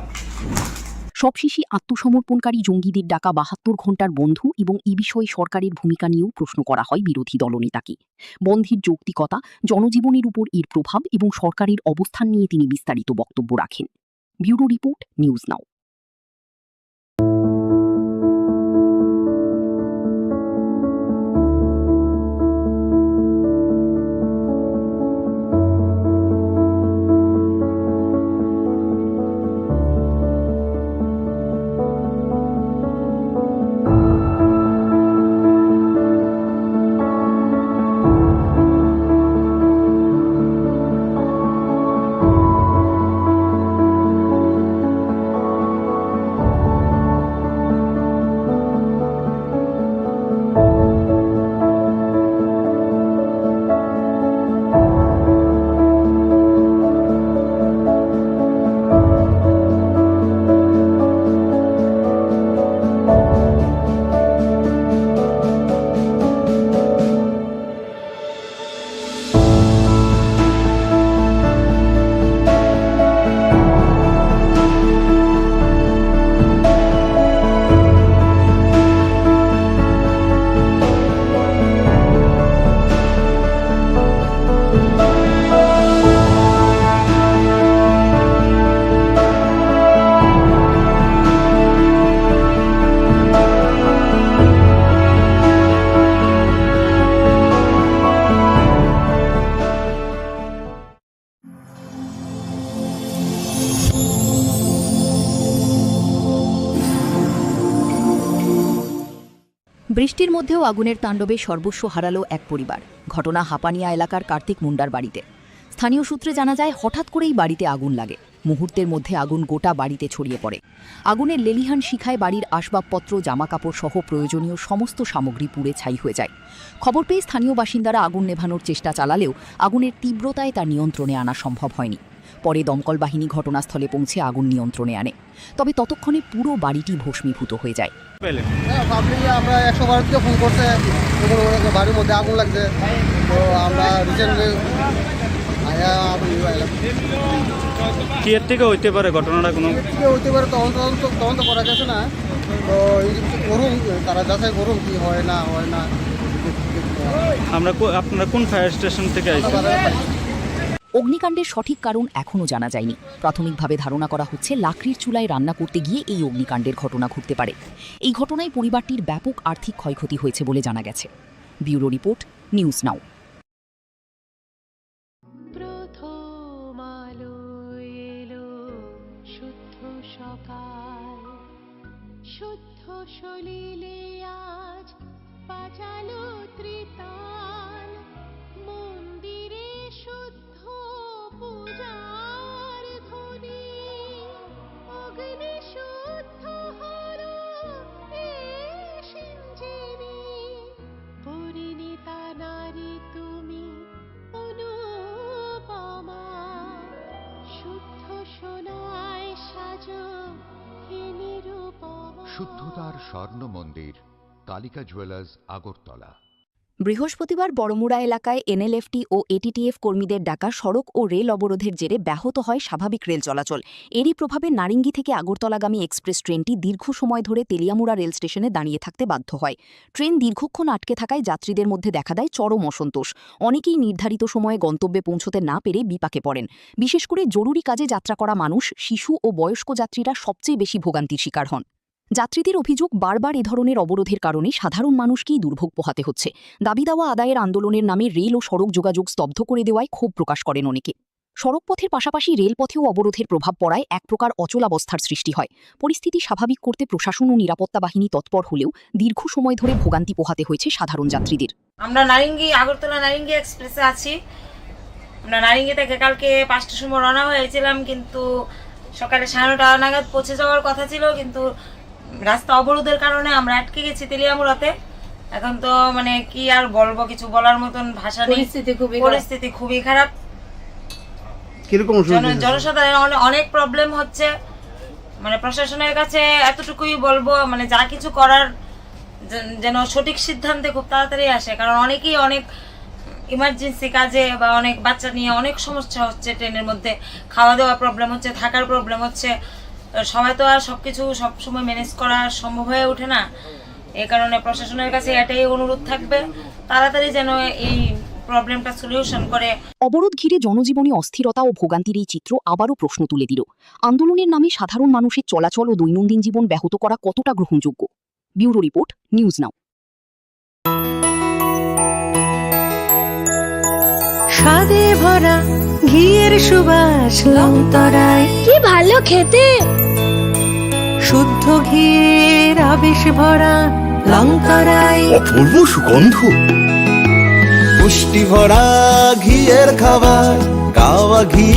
সবশেষে আত্মসমর্পণকারী জঙ্গিদের ডাকা 72 ঘণ্টার বন্ধ এবং এই বিষয়ে সরকারের ভূমিকা নিয়েও প্রশ্ন করা হয় বিরোধী দলনেতাকে। বন্ধের যৌক্তিকতা, জনজীবনের উপর এর প্রভাব এবং সরকারের অবস্থান নিয়ে তিনি বিস্তারিত বক্তব্য রাখেন। ব্যুরো রিপোর্ট, নিউজ নাও। বৃষ্টির মধ্যেও আগুনের তাণ্ডবে সর্বস্ব হারালো এক পরিবার। ঘটনা হাপানিয়া এলাকার কার্তিক মুন্ডার বাড়িতে। স্থানীয় সূত্রে জানা যায় হঠাৎ করেই বাড়িতে আগুন লাগে। মুহূর্তের মধ্যে আগুন গোটা বাড়িতে ছড়িয়ে পড়ে। আগুনের লেলিহান শিখায় বাড়ির আসবাবপত্র, জামাকাপড় সহ প্রয়োজনীয় সমস্ত সামগ্রী পুড়ে ছাই হয়ে যায়। খবর পেয়ে স্থানীয় বাসিন্দারা আগুন নেভানোর চেষ্টা চালালেও আগুনের তীব্রতায় তা নিয়ন্ত্রণে আনা সম্ভব হয়নি। পরে দমকল বাহিনী ঘটনাস্থলে পৌঁছে আগুন নিয়ন্ত্রণে আনে, তবে ততক্ষণে পুরো বাড়িটি ভস্মীভূত হয়ে যায়। আমরা 112 ফোন করতে বাড়ির মধ্যে আগুন লাগছে, তো আমরা রিসেন্টলি কি এর থেকে হইতে পারে ঘটনাটা? কোনো হইতে পারে, তখন তো করা গেছে না, তো করুন, তারা যাচাই করুন কি হয় না হয় না। আপনারা কোন ফায়ার স্টেশন থেকে আসছেন? অগ্নিকাণ্ডের সঠিক কারণ এখনও জানা যায়নি। প্রাথমিকভাবে ধারণা করা হচ্ছে লাকড়ির চুলায় রান্না করতে গিয়ে এই অগ্নিকাণ্ডের ঘটনা ঘটতে পারে। এই ঘটনায় পরিবারটির ব্যাপক আর্থিক ক্ষয়ক্ষতি হয়েছে বলে জানা গেছে। ব্যুরো রিপোর্ট, নিউজ নাও। প্রথম আলো এলো। সলিলে আজ বাজালো ত্রিতাল মন্দিরে শুদ্ধ পূজার ধ্বনি অগ্নি শুদ্ধ হলো সিঞ্জিনি পরিণীতা নারী তুমি অনুপমা শুদ্ধ সোনায় সাজো হে নিরুপমা। শুদ্ধতার স্বর্ণ মন্দির কালিকা জুয়েলার্স আগরতলা। বৃহস্পতিবার বড়মুড়া এলাকায় এনএলএফটি ও এটিটিএফ কর্মীদের ডাকা সড়ক ও রেল অবরোধের জেরে ব্যাহত হয় স্বাভাবিক রেল চলাচল। এরই প্রভাবে নারিঙ্গি থেকে আগরতলাগামী এক্সপ্রেস ট্রেনটি দীর্ঘ সময় ধরে তেলিয়ামুড়া রেল স্টেশনে দাঁড়িয়ে থাকতে বাধ্য হয়। ট্রেন দীর্ঘক্ষণ আটকে থাকায় যাত্রীদের মধ্যে দেখা দেয় চরম অসন্তোষ। অনেকেই নির্ধারিত সময়ে গন্তব্যে পৌঁছতে না পেরে বিপাকে পড়েন। বিশেষ করে জরুরি কাজে যাত্রা করা মানুষ, শিশু ও বয়স্ক যাত্রীরা সবচেয়ে বেশি ভোগান্তির শিকার হন। যাত্রীদের অভিযোগ, বারবার এ ধরনের অবরোধের কারণে সাধারণ মানুষকেই দুর্ভোগ পোহাতে হচ্ছে। দাবি দাওয়া আদায়ের আন্দোলনের নামে রেল ও সড়ক যোগাযোগ স্তব্ধ করে দেওয়ায় ক্ষোভ প্রকাশ করেন অনেকে। সড়কপথের পাশাপাশি রেলপথেও অবরোধের প্রভাব পড়ায় এক প্রকার অচলাবস্থার সৃষ্টি হয়। পরিস্থিতি স্বাভাবিক করতে প্রশাসন ও নিরাপত্তা বাহিনী তৎপর হলেও দীর্ঘ সময় ধরে ভোগান্তি পোহাতে হয়েছে সাধারণ যাত্রীদের। আমরা আগরতলা নারিঙ্গি এক্সপ্রেসে আছি। আমরা নারিঙ্গি থেকে কালকে 5টার সময় রওনা হয়েছিলাম, কিন্তু সকালে 9:30 নাগাদ পৌঁছে যাওয়ার কথা ছিল, কিন্তু রাস্তা অবরোধের কারণে আমরা আটকে গেছি তেলিয়ামুড়াতে। এখন তো মানে কি আর বলবো, কিছু বলার মতন ভাষা নেই। পরিস্থিতি খুবই খারাপ। জনসাধারণের অনেক প্রবলেম হচ্ছে। মানে প্রশাসনের কাছে এতটুকুই বলবো, মানে যা কিছু করার যেন সঠিক সিদ্ধান্তে খুব তাড়াতাড়ি আসে, কারণ অনেকেই অনেক ইমার্জেন্সি কাজে বা অনেক বাচ্চা নিয়ে অনেক সমস্যা হচ্ছে। ট্রেনের মধ্যে খাওয়া দাওয়া প্রবলেম হচ্ছে, থাকার প্রবলেম হচ্ছে। সবাই তো আর সবকিছু সবসময় ম্যানেজ করা সম্ভব হয়ে ওঠে না। এই কারণে প্রশাসনের কাছে এটাই অনুরোধ থাকবে, তাড়াতাড়ি যেন এই প্রবলেমটা সলিউশন করে। অবরোধ ঘিরে জনজীবনে অস্থিরতা ও ভোগান্তির এই চিত্র আবারও প্রশ্ন তুলে দিল, আন্দোলনের নামে সাধারণ মানুষের চলাচল ও দৈনন্দিন জীবন ব্যাহত করা কতটা গ্রহণযোগ্য। ব্যুরো রিপোর্ট, নিউজ নাও। স্বাদে ভরা ঘিয়ের সুবাস লংতরায় কি ভালো খেতে, শুদ্ধ ঘিয়ের আবেশ ভরা লংতরায় অপূর্ব সুগন্ধ, পুষ্টি ভরা ঘিয়ের খাবার, গাওয়া ঘি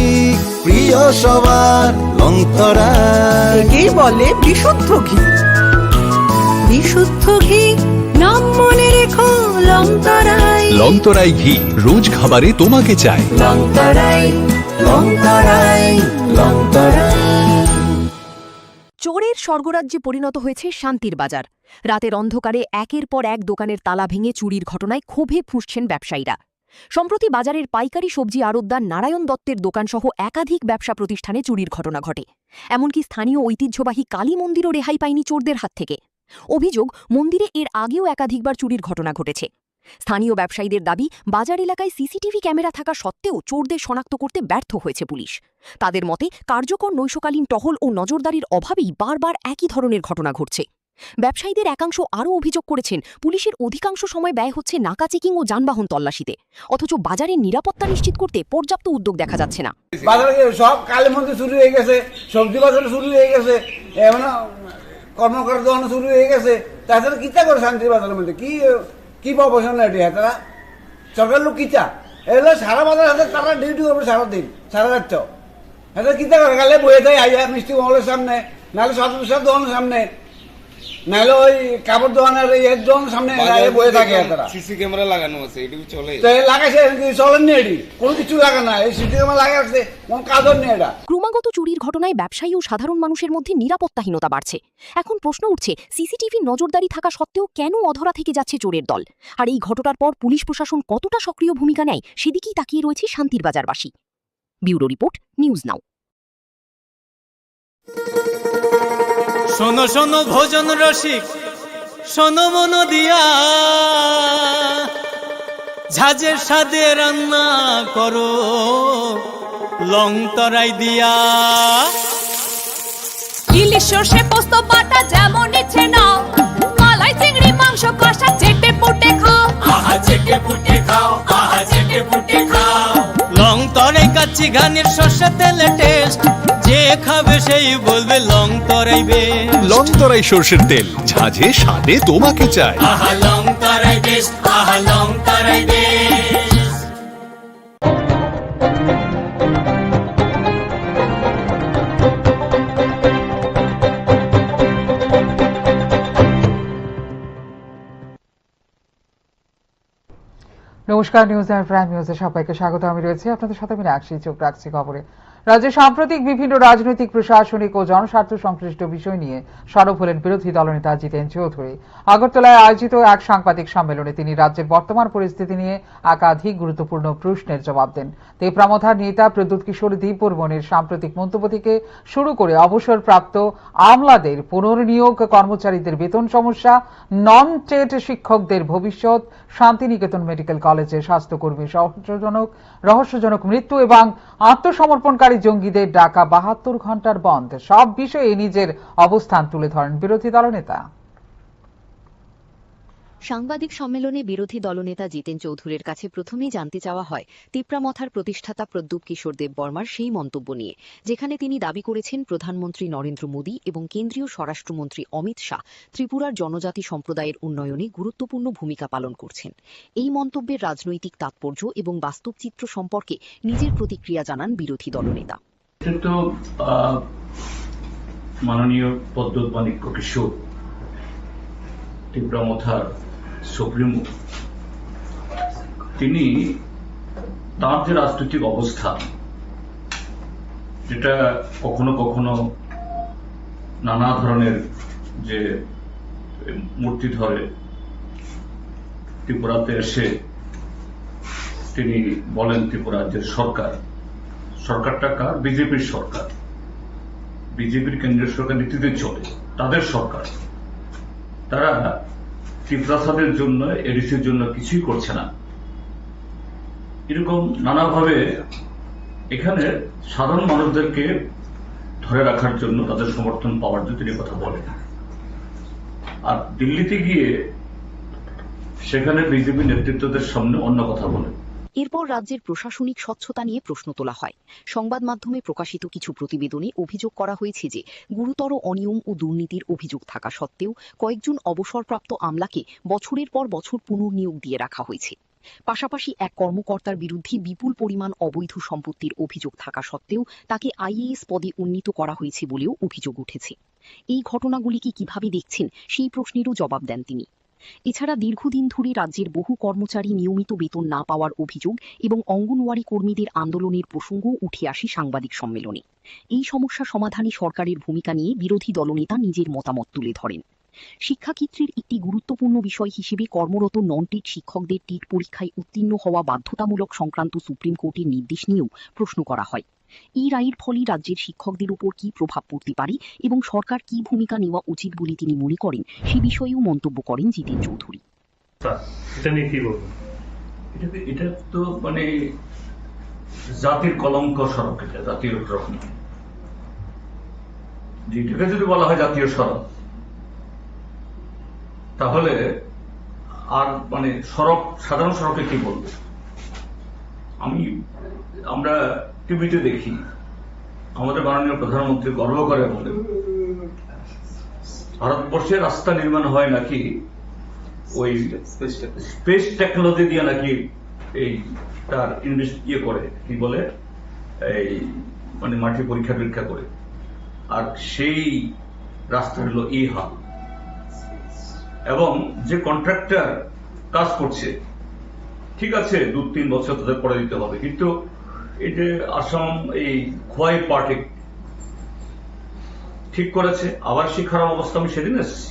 প্রিয় সবার লংতরায়। একেই বলে বিশুদ্ধ ঘি। বিশুদ্ধ ঘি নাম মনে রেখো লংতরায়। লংতরাই ঘি রোজ খাবারে তোমাকে চাই। লংতরায় লংতরায় লংতরায়। চোরের স্বর্গরাজ্যে পরিণত হয়েছে শান্তির বাজার। রাতের অন্ধকারে একের পর এক দোকানের তালা ভেঙে চুরির ঘটনায় ক্ষোভে ফুঁসছেন ব্যবসায়ীরা। সম্প্রতি বাজারের পাইকারি সবজি আড়তদার নারায়ণ দত্তের দোকানসহ একাধিক ব্যবসা প্রতিষ্ঠানে চুরির ঘটনা ঘটে। এমনকি স্থানীয় ঐতিহ্যবাহী কালী মন্দিরও রেহাই পায়নি চোরদের হাত থেকে। অভিযোগ, মন্দিরে এর আগেও একাধিকবার চুরির ঘটনা ঘটেছে। স্থানীয় ব্যবসায়ীদের দাবি, বাজার এলাকায় সিসিটিভি ক্যামেরা থাকা সত্ত্বেও চোরদের শনাক্ত করতে ব্যর্থ হয়েছে পুলিশ। তাদের মতে, কার্যকর নৈশকালীন টহল ও নজরদারির অভাবেই বারবার একই ধরনের ঘটনা ঘটছে। ব্যবসায়ীদের একাংশ আরও অভিযোগ করেছেন, পুলিশের অধিকাংশ সময় ব্যয় হচ্ছে নাকা চেকিং ও যানবাহন তল্লাশিতে, অথচ বাজারের নিরাপত্তা নিশ্চিত করতে পর্যাপ্ত উদ্যোগ দেখা যাচ্ছে না। বাজারে সব কালী মন্দির শুরু হয়ে গেছে, সবজি বাজার শুরু হয়ে গেছে, এমন কর্মকার দোকান শুরু হয়ে গেছে। তাছাড়া কিতা করে শান্তির বাজারের মধ্যে কি প্রফেশন এটি? তারা সরকার লোক কিতা এগুলো সারা বাজার হাতে তারা ডিউটি করবে সারাদিন, সারা রাত। এটা কিতা করে গেলে বয়ে যায় আইয়া মিষ্টি মহলের সামনে, নাহলে সব দোকানের সামনে, নাহলে ওই কাপড় দোকানের এর দোকানের সামনে বয়ে থাকে। তারা সিসি ক্যামেরা লাগানো আছে, এটুকু চলে লাগাইছে, চলেননি এটি, কোনো কিছু লাগে না। এই সিসি ক্যামেরা লাগা রাখছে, কোন কাজও নেই এটা। ক্রমাগত চুরির ঘটনায় ব্যবসায়ী ও সাধারণ মানুষের মধ্যে নিরাপত্তাহীনতা বাড়ছে। এখন প্রশ্ন উঠছে, সিসিটিভি নজরদারি থাকা সত্ত্বেও কেন অধরা থেকে যাচ্ছে চোরের দল? আর এই ঘটনার পর পুলিশ প্রশাসন কতটা সক্রিয় ভূমিকা নেয়, সেদিকেই তাকিয়ে রয়েছে শান্তির বাজারবাসী। Bureau report, news now. শোনো শোনো ভোজন রসিক, শোনো মন দিয়া, ঝাঁঝের স্বাদে রান্না করো লংতরাই দিয়া। ইলিশ সর্ষে পোস্ত বাটা যেমন ইচ্ছে নাও, মালাই চিংড়ি মাংস কষা চেটে পুটে খাও। আহা চেটে পুটে খাও, আহা চেটে পুটে খাও। লংতরাই কাচ্চি ঘানির সর্ষে তেলে টেস্ট, যে খাবে সেই বলবে লংতরাই বেশ। লংতরাই সর্ষের তেল, ঝাঁঝে স্বাদে তোমাকে চাই। আহা লংতরাই বেস্ট, আহা লংতরাই বেস্ট। নমস্কার, নিউজ আর প্রাইম নিউজে সবাইকে স্বাগত। আমি রয়েছি আপনাদের সাথে মীনাক্ষী। চোখ রাখছি খবরে। রাজ্যে সাম্প্রতিক বিভিন্ন রাজনৈতিক, প্রশাসনিক ও জনস্বার্থ সংশ্লিষ্ট বিষয় নিয়ে সরব হলেন বিরোধী দলনেতা জিতেন চৌধুরী। আগরতলায় আয়োজিত এক সাংবাদিক সম্মেলনে তিনি রাজ্যের বর্তমান পরিস্থিতি নিয়ে একাধিক গুরুত্বপূর্ণ প্রশ্নের জবাব দেন। তেপ্রামথার নেতা প্রদ্যুৎ কিশোর দীপবর্মনের সাম্প্রতিক মন্তব্য থেকে শুরু করে অবসরপ্রাপ্ত আমলাদের পুনর্নিয়োগ, কর্মচারীদের বেতন সমস্যা, নন টেট শিক্ষকদের ভবিষ্যৎ, শান্তিনিকেতন মেডিকেল কলেজের স্বাস্থ্যকর্মীর রহস্যজনক মৃত্যু এবং আত্মসমর্পণকারী জঙ্গিদের ডাকা 72 ঘন্টার বন্ধ, সব বিষয়ে নিজের অবস্থান তুলে ধরেন বিরোধী দলনেতা। সাংবাদিক সম্মেলনে বিরোধী দলনেতা জিতেন চৌধুরীর কাছে প্রথমেই জানতে চাওয়া হয় তিপ্রামথার প্রতিষ্ঠাতা প্রদ্যুৎ কিশোর দেববর্মার সেই মন্তব্য নিয়ে, যেখানে তিনি দাবি করেছেন প্রধানমন্ত্রী নরেন্দ্র মোদী এবং কেন্দ্রীয় স্বরাষ্ট্রমন্ত্রী অমিত শাহ ত্রিপুরার জনজাতি সম্প্রদায়ের উন্নয়নে গুরুত্বপূর্ণ ভূমিকা পালন করছেন। এই মন্তব্যের রাজনৈতিক তাৎপর্য এবং বাস্তব চিত্র সম্পর্কে নিজের প্রতিক্রিয়া জানান বিরোধী দলনেতা। মাননীয় প্রদ্যুৎ মাণিক্য কিশোর তিপ্রামথার সুপ্রিমো, তিনি তার যে রাজনৈতিক অবস্থান, যেটা কখনো কখনো নানা ধরনের যে মূর্তি ধরে ত্রিপুরাতে এসে তিনি বলেন ত্রিপুরা রাজ্যের সরকারটা কার? বিজেপির সরকার, বিজেপির কেন্দ্রীয় সরকার নীতিতে চলে, তাদের সরকার। তারা ত্রিপুরাদের জন্য, এডিসির জন্য কিছুই করছে না, এরকম নানাভাবে এখানে সাধারণ মানুষদেরকে ধরে রাখার জন্য, তাদের সমর্থন পাওয়ার জন্য তিনি কথা বলেন। আর দিল্লিতে গিয়ে সেখানে বিজেপি নেতৃত্বদের সামনে অন্য কথা বলেন। এরপর রাজ্যের প্রশাসনিক স্বচ্ছতা নিয়ে প্রশ্ন তোলা হয়। সংবাদ মাধ্যমে প্রকাশিত কিছু প্রতিবেদনে অভিযোগ করা হয়েছে যে গুরুতর অনিয়ম ও দুর্নীতির অভিযোগ থাকা সত্ত্বেও কয়েকজন অবসরপ্রাপ্ত আমলাকে বছরের পর বছর পুনর্নিয়োগ দিয়ে রাখা হয়েছে। পাশাপাশি এক কর্মকর্তার বিরুদ্ধে বিপুল পরিমাণ অবৈধ সম্পত্তির অভিযোগ থাকা সত্ত্বেও তাকে আইএএস পদে উন্নীত করা হয়েছে বলেও অভিযোগ উঠেছে। এই ঘটনাগুলিকে কিভাবে দেখছেন সেই প্রশ্নেরও জবাব দেন তিনি। এছাড়া দীর্ঘদিন ধরে রাজ্যের বহু কর্মচারী নিয়মিত বেতন না পাওয়ার অভিযোগ এবং অঙ্গনওয়াড়ি কর্মীদের আন্দোলনের প্রসঙ্গও উঠে আসে সাংবাদিক সম্মেলনে। এই সমস্যা সমাধানে সরকারের ভূমিকা নিয়ে বিরোধী দলনেতা নিজের মতামত তুলে ধরেন। শিক্ষাক্ষেত্রের একটি গুরুত্বপূর্ণ বিষয় হিসেবে কর্মরত নন টেট শিক্ষকদের টেট পরীক্ষায় উত্তীর্ণ হওয়া বাধ্যতামূলক সংক্রান্ত সুপ্রিম কোর্টের নির্দেশ নিয়েও প্রশ্ন করা হয়। এই রায়ের ফলে রাজ্যের শিক্ষকদের উপর কি প্রভাব পড়তে পারে এবং সরকার কি ভূমিকা নেওয়া উচিত বলে তিনি মনে করেন, সে বিষয়েও মন্তব্য করেন জিতেন চৌধুরী। এটা তো মানে জাতির কলঙ্ক সড়ক, এটা জাতীয় সড়ক, যেটাকে যদি বলা হয় জাতীয় সড়ক, তাহলে আর মানে সড়ক, সাধারণ সড়কে কি বলবো? আমরা টিভিতে দেখি, আমাদের মাননীয় প্রধানমন্ত্রী গর্ব করে বলে ভারতবর্ষে রাস্তা নির্মাণ হয় নাকি ওই স্পেস টেকনোলজি দিয়ে, নাকি এই তার করে কি বলে এই মানে মাটি পরীক্ষা করে, আর সেই রাস্তা হলো এই হাল। এবং যে কন্ট্রাক্টর কাজ করছে, ঠিক আছে 2-3 বছর তাদের পরে দিতে হবে, কিন্তু এই যে আসাম এই খোয়াই পার্টি ঠিক করেছে, আবার সেই খারাপ অবস্থা আমি সেদিন এসেছি।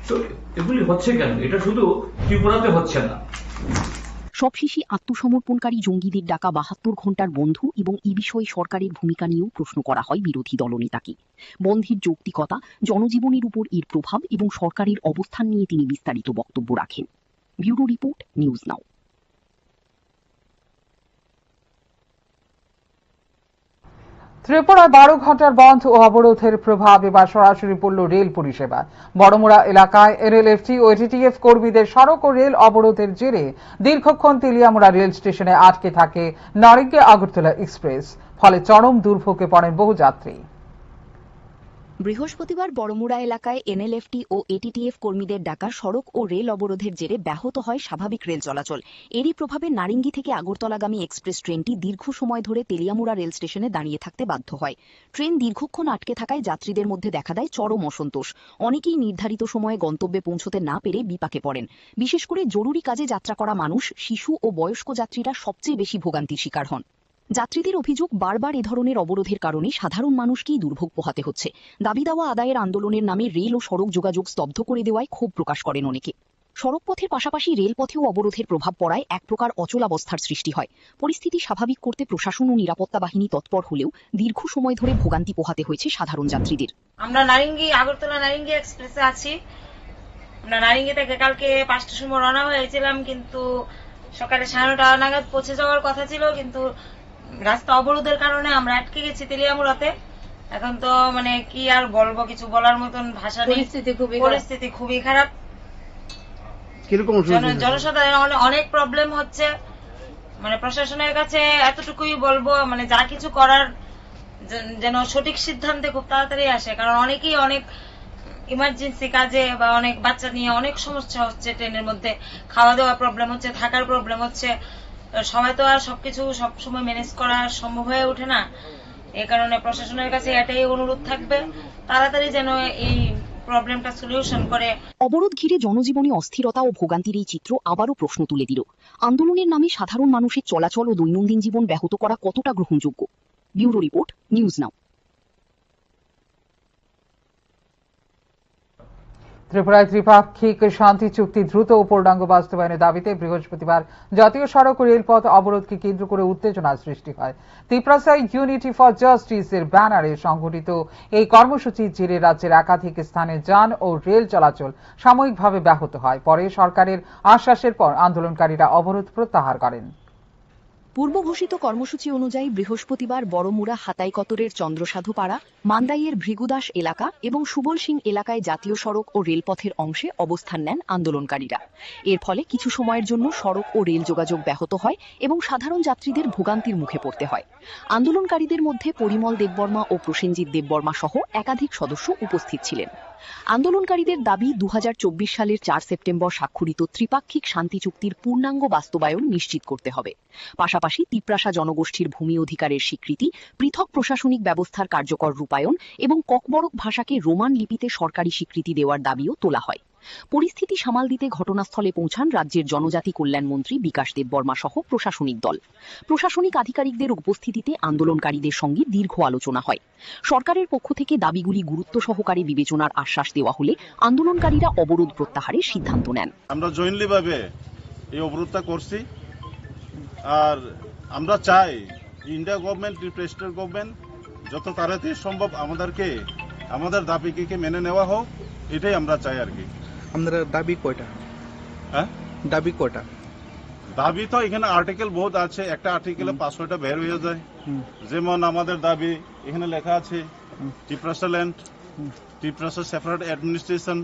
তো এগুলি হচ্ছে কেন? এটা শুধু ত্রিপুরাতে হচ্ছে না। সবশেষে আত্মসমর্পণকারী জঙ্গিদের ডাকা 72 ঘন্টার বন্ধ এবং এই বিষয়ে সরকারের ভূমিকা নিয়েও প্রশ্ন করা হয় বিরোধী দলনেতাকে। বন্ধের যৌক্তিকতা, জনজীবনের উপর এর প্রভাব এবং সরকারের অবস্থান নিয়ে তিনি বিস্তারিত বক্তব্য রাখেন। ব্যুরো রিপোর্ট, নিউজ নাও। ত্রিপুরায় 12 ঘন্টার বন্ধ ও অবরোধের প্রভাব এবার সরাসরি পড়ল রেল পরিষেবা। বড়মুড়া এলাকায় এনএলএফটি ও এটিটিএফ কর্মীদের সড়ক ও রেল অবরোধের জেরে দীর্ঘক্ষণ তেলিয়ামুড়া রেল স্টেশনে আটকে থাকে নারিঙ্গি আগরতলা এক্সপ্রেস, ফলে চরম দুর্ভোগে পড়েন বহু যাত্রী। বৃহস্পতিবার বড়মুড়া এলাকায় এনএলএফটি ও এটিটিএফ কর্মীদের ডাকা সড়ক ও রেল অবরোধের জেরে ব্যাহত হয় স্বাভাবিক রেল চলাচল। এরই প্রভাবে নারিঙ্গি থেকে আগরতলাগামী এক্সপ্রেস ট্রেনটি দীর্ঘ সময় ধরে তেলিয়ামুড়া রেল স্টেশনে দাঁড়িয়ে থাকতে বাধ্য হয়। ট্রেন দীর্ঘক্ষণ আটকে থাকায় যাত্রীদের মধ্যে দেখা দেয় চরম অসন্তোষ। অনেকেই নির্ধারিত সময়ে গন্তব্যে পৌঁছতে না পেরে বিপাকে পড়েন। বিশেষ করে জরুরি কাজে যাত্রা করা মানুষ, শিশু ও বয়স্ক যাত্রীরা সবচেয়ে বেশি ভোগান্তির শিকার হন। যাত্রীদের অভিযোগ, বারবার এ ধরনের অবরোধের কারণে সাধারণ মানুষকেই দুর্ভোগ পোহাতে হচ্ছে। দাবি দাওয়া আদায়ের আন্দোলনের নামে রেল ও সড়ক যোগাযোগ স্তব্ধ করে দেওয়ায় ক্ষোভ প্রকাশ করেন অনেকে। সড়কপথের পাশাপাশি রেলপথেও অবরোধের প্রভাব পড়ায় এক প্রকার অচলাবস্থার সৃষ্টি হয়। পরিস্থিতি স্বাভাবিক করতে প্রশাসন ও নিরাপত্তা বাহিনী তৎপর হলেও দীর্ঘ সময় ধরে ভোগান্তি পোহাতে হয়েছে সাধারণ যাত্রীদের। আমরা আগরতলা নারিঙ্গি এক্সপ্রেসে আছি। আমরা নারিঙ্গি থেকে কালকে 5টার সময় রওনা হয়েছিলাম, কিন্তু সকালে 9:30 নাগাদ পৌঁছে যাওয়ার কথা ছিল, কিন্তু রাস্তা অবরোধের কারণে আমরা আটকে গেছি তেলিয়ামুড়াতে। এখন তো কি আর বলবো, কিছু বলার মতন ভাষা নেই। পরিস্থিতি খুবই খারাপ। জনসাধারণ অনেক প্রবলেম হচ্ছে। প্রশাসনের কাছে এতটুকুই বলবো, যা কিছু করার যেন সঠিক সিদ্ধান্তে খুব তাড়াতাড়ি আসে, কারণ অনেকেই অনেক ইমার্জেন্সি কাজে বা অনেক বাচ্চা নিয়ে অনেক সমস্যা হচ্ছে। ট্রেনের মধ্যে খাওয়া দাওয়া প্রবলেম হচ্ছে, থাকার প্রবলেম হচ্ছে। সবাই তো আর সবকিছু সবসময় ম্যানেজ করা সম্ভব হয়ে ওঠে না। এই কারণে প্রশাসনের কাছে এটাই অনুরোধ থাকবে, তাড়াতাড়ি যেন এই প্রবলেমটা সলিউশন করে। অবরোধ ঘিরে জনজীবনে অস্থিরতা ও ভোগান্তির এই চিত্র আবারও প্রশ্ন তুলে দিল, আন্দোলনের নামে সাধারণ মানুষের চলাচল ও দৈনন্দিন জীবন ব্যাহত করা কতটা গ্রহণযোগ্য। ব্যুরো রিপোর্ট, নিউজ নাও। ত্রিপুরায় ত্রিপাক্ষিক শান্তি চুক্তি দ্রুত ও পূর্ণাঙ্গ বাস্তবায়নের দাবিতে বৃহস্পতিবার জাতীয় সড়ক ও রেলপথ অবরোধকে কেন্দ্র করে উত্তেজনার সৃষ্টি হয়। ত্রিপুরায় ইউনিটি ফর জাস্টিস এর ব্যানারে সংগঠিত এই কর্মসূচির জেরে রাজ্যের একাধিক স্থানে যান ও রেল চলাচল সাময়িকভাবে ব্যাহত হয়। পরে সরকারের আশ্বাসের পর আন্দোলনকারীরা অবরোধ প্রত্যাহার করেন। পূর্ব ঘোষিত কর্মসূচি অনুযায়ী বৃহস্পতিবার বড়মুড়া হাতাইকতরের চন্দ্রসাধুপাড়া, মান্দাইয়ের ভৃগুদাস এলাকা এবং সুবল সিং এলাকায় জাতীয় সড়ক ও রেলপথের অংশে অবস্থান নেন আন্দোলনকারীরা। এর ফলে কিছু সময়ের জন্য সড়ক ও রেল যোগাযোগ ব্যাহত হয় এবং সাধারণ যাত্রীদের ভোগান্তির মুখে পড়তে হয়। আন্দোলনকারীদের মধ্যে পরিমল দেববর্মা ও প্রসেনজিৎ দেববর্মা সহ একাধিক সদস্য উপস্থিত ছিলেন। আন্দোলনকারীদের দাবি, 2024 সালের 4 সেপ্টেম্বর স্বাক্ষরিত ত্রিপাক্ষিক শান্তি চুক্তির পূর্ণাঙ্গ বাস্তবায়ন নিশ্চিত করতে হবে। পাশাপাশি তিপ্রাসা জনগোষ্ঠীর ভূমি অধিকারের স্বীকৃতি, পৃথক প্রশাসনিক ব্যবস্থার কার্যকর রূপায়ণ এবং ককবরক ভাষাকে রোমান লিপিতে সরকারি স্বীকৃতি দেওয়ার দাবিও তোলা হয়। পরিস্থিতি সামাল দিতে ঘটনাস্থলে পৌঁছান রাজ্যের জনজাতি কল্যাণ মন্ত্রী বিকাশ দেববর্মা সহ প্রশাসনিক দল। প্রশাসনিক আধিকারিকদের উপস্থিতিতে আন্দোলনকারীদের সঙ্গে দীর্ঘ আলোচনা হয়। সরকারের পক্ষ থেকে দাবিগুলি গুরুত্ব সহকারে বিবেচনার আশ্বাস দেওয়া হলে আন্দোলনকারীরা অবরোধ প্রত্যাহারের সিদ্ধান্ত নেন। আমরা জয়েন্টলি ভাবে এই অবরোধটা করছি, আর আমরা চাই ইন্ডিয়া গভর্নমেন্ট, ত্রিপুরা গভর্নমেন্ট যত তাড়াতাড়ি সম্ভব আমাদের দাবিকে মেনে নেওয়া হোক, এটাই আমরা চাই আর কি। আমাদের দাবি কয়টা? দাবি কয়টা? দাবি তো এখানে আর্টিকেল বহুত আছে, একটা আর্টিকেলে 500টা বের হয়ে যায়। যেমন আমাদের দাবি এখানে লেখা আছে Tripura land, Tripura separate administration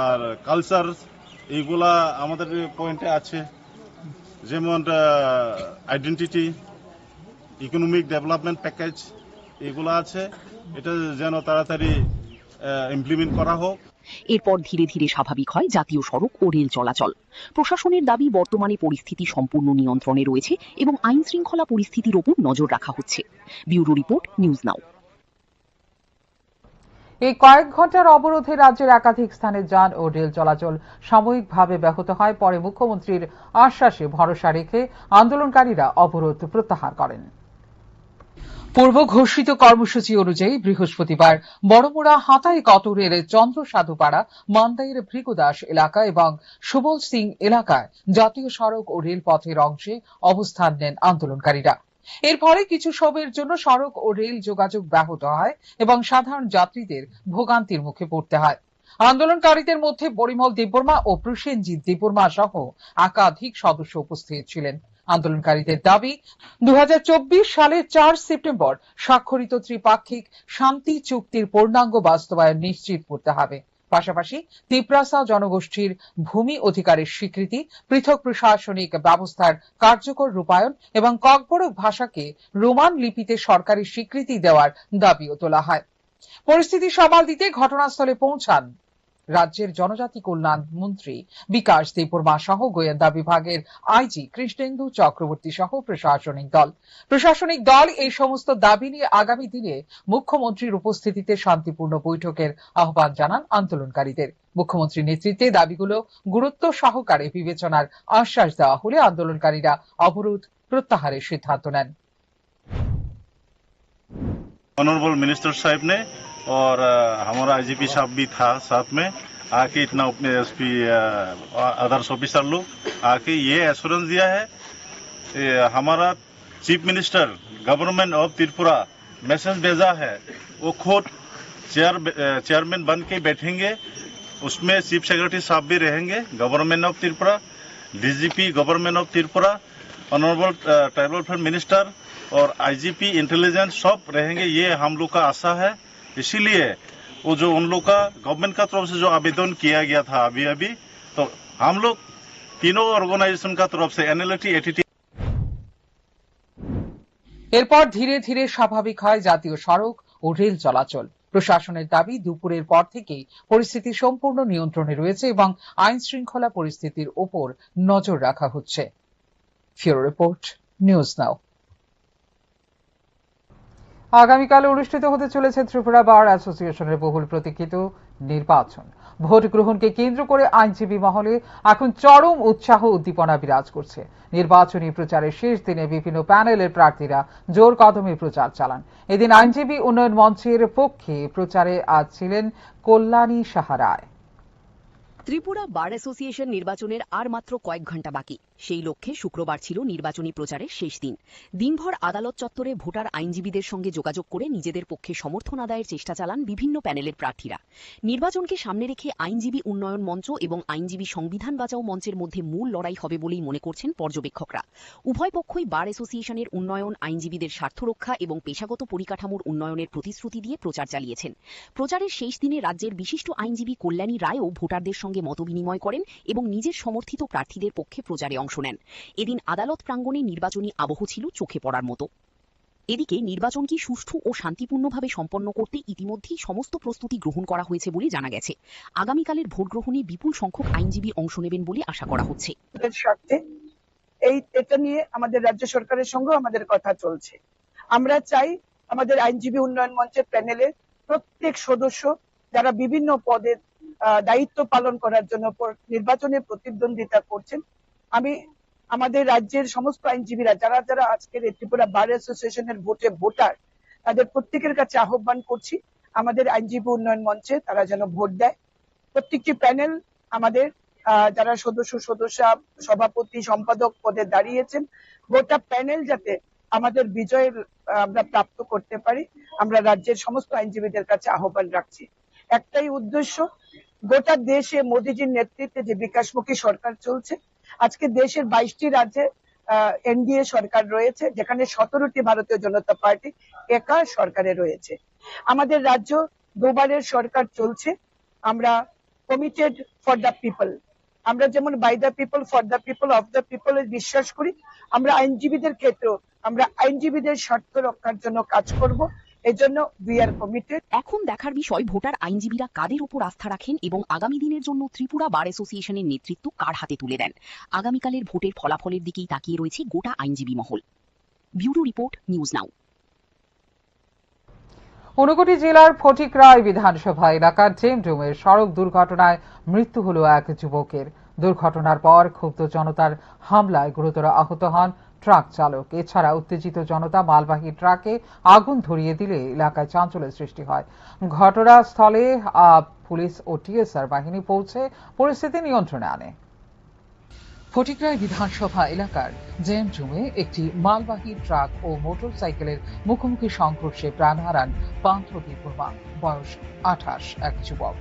আর কালচার, এইগুলা আমাদের পয়েন্টে আছে। যেমন আইডেন্টিটি, ইকোনমিক ডেভেলপমেন্ট প্যাকেজ, এগুলো আছে। এটা যেন তাড়াতাড়ি ইমপ্লিমেন্ট করা হোক। এরপর ধীরে ধীরে স্বাভাবিক হয় জাতীয় সড়ক ও রেল চলাচল। প্রশাসনের দাবি, বর্তমানে পরিস্থিতি সম্পূর্ণ নিয়ন্ত্রণে রয়েছে এবং আইন শৃঙ্খলা পরিস্থিতির ওপর নজর রাখা হচ্ছে। ব্যুরো রিপোর্ট, নিউজ নাও। এই কয়েক ঘন্টার অবরোধে রাজ্যের একাধিক স্থানে যান ও রেল চলাচল সাময়িকভাবে ব্যাহত হয়। পরে মুখ্যমন্ত্রীর আশ্বাসে ভরসা রেখে আন্দোলনকারীরা অবরোধ প্রত্যাহার করেন। পূর্ব ঘোষিত কর্মসূচি অনুযায়ী বৃহস্পতিবার বড়মুড়া হাতাইকতরের চন্দ্রসাধুপাড়া, মান্দাইয়ের ভৃগুদাস এলাকা এবং সুবল সিং এলাকায় জাতীয় সড়ক ও রেলপথের অংশে অবস্থান নেন আন্দোলনকারীরা। এর ফলে কিছু সময়ের জন্য সড়ক ও রেল যোগাযোগ ব্যাহত হয় এবং সাধারণ যাত্রীদের ভোগান্তির মুখে পড়তে হয়। আন্দোলনকারীদের মধ্যে পরিমল দেববর্মা ও প্রসেনজিৎ দেববর্মা সহ একাধিক সদস্য উপস্থিত ছিলেন। আন্দোলনকারীদের দাবি, 2024 সালের 4 সেপ্টেম্বর স্বাক্ষরিত ত্রিপাক্ষিক শান্তি চুক্তির পূর্ণাঙ্গ বাস্তবায়ন নিশ্চিত করতে হবে। পাশাপাশি তিপ্রাসা জনগোষ্ঠীর ভূমি অধিকারের স্বীকৃতি, পৃথক প্রশাসনিক ব্যবস্থার কার্যকর রূপায়ণ এবং ককবরক ভাষাকে রোমান লিপিতে সরকারি স্বীকৃতি দেওয়ার দাবিও তোলা হয়। পরিস্থিতি সামাল দিতে ঘটনাস্থলে পৌঁছান রাজ্যের জনজাতি কল্যাণ মন্ত্রী বিকাশ দেববর্মা সহ গোয়েন্দা বিভাগের আইজি কৃষ্ণেন্দু চক্রবর্তী সহ প্রশাসনিক দল এই সমস্ত দাবি নিয়ে আগামী দিনে মুখ্যমন্ত্রীর উপস্থিতিতে শান্তিপূর্ণ বৈঠকের আহ্বান জানান আন্দোলনকারীদের। মুখ্যমন্ত্রীর নেতৃত্বে দাবিগুলো গুরুত্ব সহকারে বিবেচনার আশ্বাস দেওয়া হলে আন্দোলনকারীরা অবরোধ প্রত্যাহারের সিদ্ধান্ত নেন। ऑनरेबल मिनिस्टर साहब ने और हमारा आईजीपी साहब भी था साथ में, आके इतना एसपी अदर्स ऑफिसर लोग आके ये एश्योरेंस दिया है। हमारा chief minister government of Tripura message भेजा है, वो खुद चेयरमैन बन के बैठेंगे, उसमें चीफ सेक्रेटरी साहब भी रहेंगे government of Tripura, DGP government of Tripura, honourable tribal welfare minister और आईजीपी इंटेलिजेंस सब रहेंगे। ये हम लोग का आशा है। इसीलिए वो जो उन लोग का गवर्नमेंट का तरफ से जो आवेदन किया गया था अभी तो हम लोग तीनों ऑर्गेनाइजेशन का तरफ से एनएलटी एटीटी এরপর ধীরে ধীরে স্বাভাবিক হয় জাতীয় সড়ক ও রেল চলাচল। প্রশাসনের দাবি দুপুরের পর থেকেই পরিস্থিতি সম্পূর্ণ নিয়ন্ত্রণে রয়েছে এবং আইন শৃঙ্খলা পরিস্থিতির ওপর নজর রাখা হচ্ছে। ফিউরো রিপোর্ট, নিউজ নাও। আগামীকাল অনুষ্ঠিত হতে চলেছে ত্রিপুরা বার অ্যাসোসিয়েশনের বহুল প্রতীক্ষিত নির্বাচন। ভোট গ্রহণকে কেন্দ্র করে আইনজীবী মহলে এখন চরম উৎসাহ উদ্দীপনা বিরাজ করছে। নির্বাচনী প্রচারের শেষ দিনে বিভিন্ন প্যানেলের প্রার্থীরা জোর কদমে প্রচার চালান। এদিন আইনজীবী উন্নয়ন মঞ্চের পক্ষে প্রচারে আজ ছিলেন কল্যাণী সাহা রায়। ত্রিপুরা বার অ্যাসোসিয়েশন নির্বাচনের আর মাত্র কয়েক ঘণ্টা বাকি। সেই লক্ষ্যে শুক্রবার ছিল নির্বাচনী প্রচারের শেষ দিন। দিনভর আদালত চত্বরে ভোটার আইনজীবীদের সঙ্গে যোগাযোগ করে নিজেদের পক্ষে সমর্থন আদায়ের চেষ্টা চালান বিভিন্ন প্যানেলের প্রার্থীরা। নির্বাচনকে সামনে রেখে আইনজীবী উন্নয়ন মঞ্চ এবং আইনজীবী সংবিধান বাঁচাও মঞ্চের মধ্যে মূল লড়াই হবে বলেই মনে করছেন পর্যবেক্ষকরা। উভয় পক্ষই বার অ্যাসোসিয়েশনের উন্নয়ন, আইনজীবীদের স্বার্থ রক্ষা এবং পেশাগত পরিকাঠামোর উন্নয়নের প্রতিশ্রুতি দিয়ে প্রচার চালিয়েছেন। প্রচারের শেষ দিনে রাজ্যের বিশিষ্ট আইনজীবী কল্যাণী রায়ও ভোটারদের সঙ্গে মতবিনিময় করেন এবং নিজের সমর্থিত প্রার্থীদের পক্ষে প্রচারে অংশ নেন। এদিন আদালত প্রাঙ্গণে নির্বাচনী আবহ ছিল চোখে পড়ার মতো। এদিকে নির্বাচনকে সুষ্ঠু ও শান্তিপূর্ণভাবে সম্পন্ন করতে ইতিমধ্যেই সমস্ত প্রস্তুতি গ্রহণ করা হয়েছে বলে জানা গেছে। আগামীকালের ভোট গ্রহণে বিপুল সংখ্যক আইনজীবী অংশ নেবেন বলে আশা করা হচ্ছে। এটা নিয়ে আমাদের রাজ্য সরকারের সঙ্গে আমাদের কথা চলছে। আমরা চাই আমাদের আইনজীবী উন্নয়ন মঞ্চের প্যানেলে প্রত্যেক সদস্য যারা বিভিন্ন পদে দায়িত্ব পালন করার জন্য নির্বাচনে প্রতিদ্বন্দ্বিতা করছেন, আমি আমাদের রাজ্যের সমস্ত আইনজীবীরা যারা যারা আজকের ত্রিপুরা বার অ্যাসোসিয়েশনের ভোটার, তাদের প্রত্যেকের কাছে আহ্বান করছি আমাদের আইনজীবী উন্নয়ন মঞ্চে তারা যেন ভোট দেয়। প্রত্যেকটি প্যানেল আমাদের যারা সদস্য, সভাপতি, সম্পাদক পদে দাঁড়িয়েছেন, গোটা প্যানেল যাতে আমাদের বিজয়ের আমরা প্রাপ্ত করতে পারি, আমরা রাজ্যের সমস্ত আইনজীবীদের কাছে আহ্বান রাখছি। একটাই উদ্দেশ্য, গোটা দেশে মোদীজির নেতৃত্বে যে বিকাশমুখী সরকার চলছে, আজকে দেশের 22টি রাজ্যে এনডিএ সরকার রয়েছে, যেখানে 17টি ভারতীয় জনতা পার্টি একা সরকারে রয়েছে। আমাদের রাজ্য দুবারের সরকার চলছে। আমরা কমিটেড ফর দ্য পিপল, আমরা যেমন by the people, for the people, of the people বিশ্বাস করি, আমরা আইনজীবীদের ক্ষেত্রেও আমরা আইনজীবীদের স্বার্থ রক্ষার জন্য কাজ করব। এজন্য উই আর কমিটেড। এখন দেখার বিষয় ভোটার আইনজীবীরা কাদের উপর আস্থা রাখেন এবং আগামী দিনের জন্য ত্রিপুরা বার অ্যাসোসিয়েশনের নেতৃত্ব কার হাতে তুলে দেন। আগামীকালের ভোটের ফলাফলের দিকেই তাকিয়ে রয়েছে গোটা আইনজীবী মহল। ব্যুরো রিপোর্ট, নিউজ নাও। ঊনকোটি জেলার ফটিকরায় বিধানসভা এলাকার ডেমডুমের সড়ক দুর্ঘটনায় মৃত্যু হল এক যুবকের। দুর্ঘটনার পর ক্ষুব্ধ জনতার হামলায় গুরুতর আহত হন ট্রাক চালক। এছাড়া উত্তেজিত জনতা মালবাহী ট্রাকে আগুন ধরিয়ে দিলে এলাকায় চাঞ্চল্যের সৃষ্টি হয়। ঘটনাস্থলে পুলিশ ও টিএসআর বাহিনী পৌঁছে পরিস্থিতি নিয়ন্ত্রণে আনে। ফটিকরায় বিধানসভা এলাকার ডেমডুমে একটি মালবাহী ট্রাক ও মোটরসাইকেলের মুখোমুখি সংঘর্ষে প্রাণ হারান পান্থ দেববর্মা, বয়স 28, এক যুবক।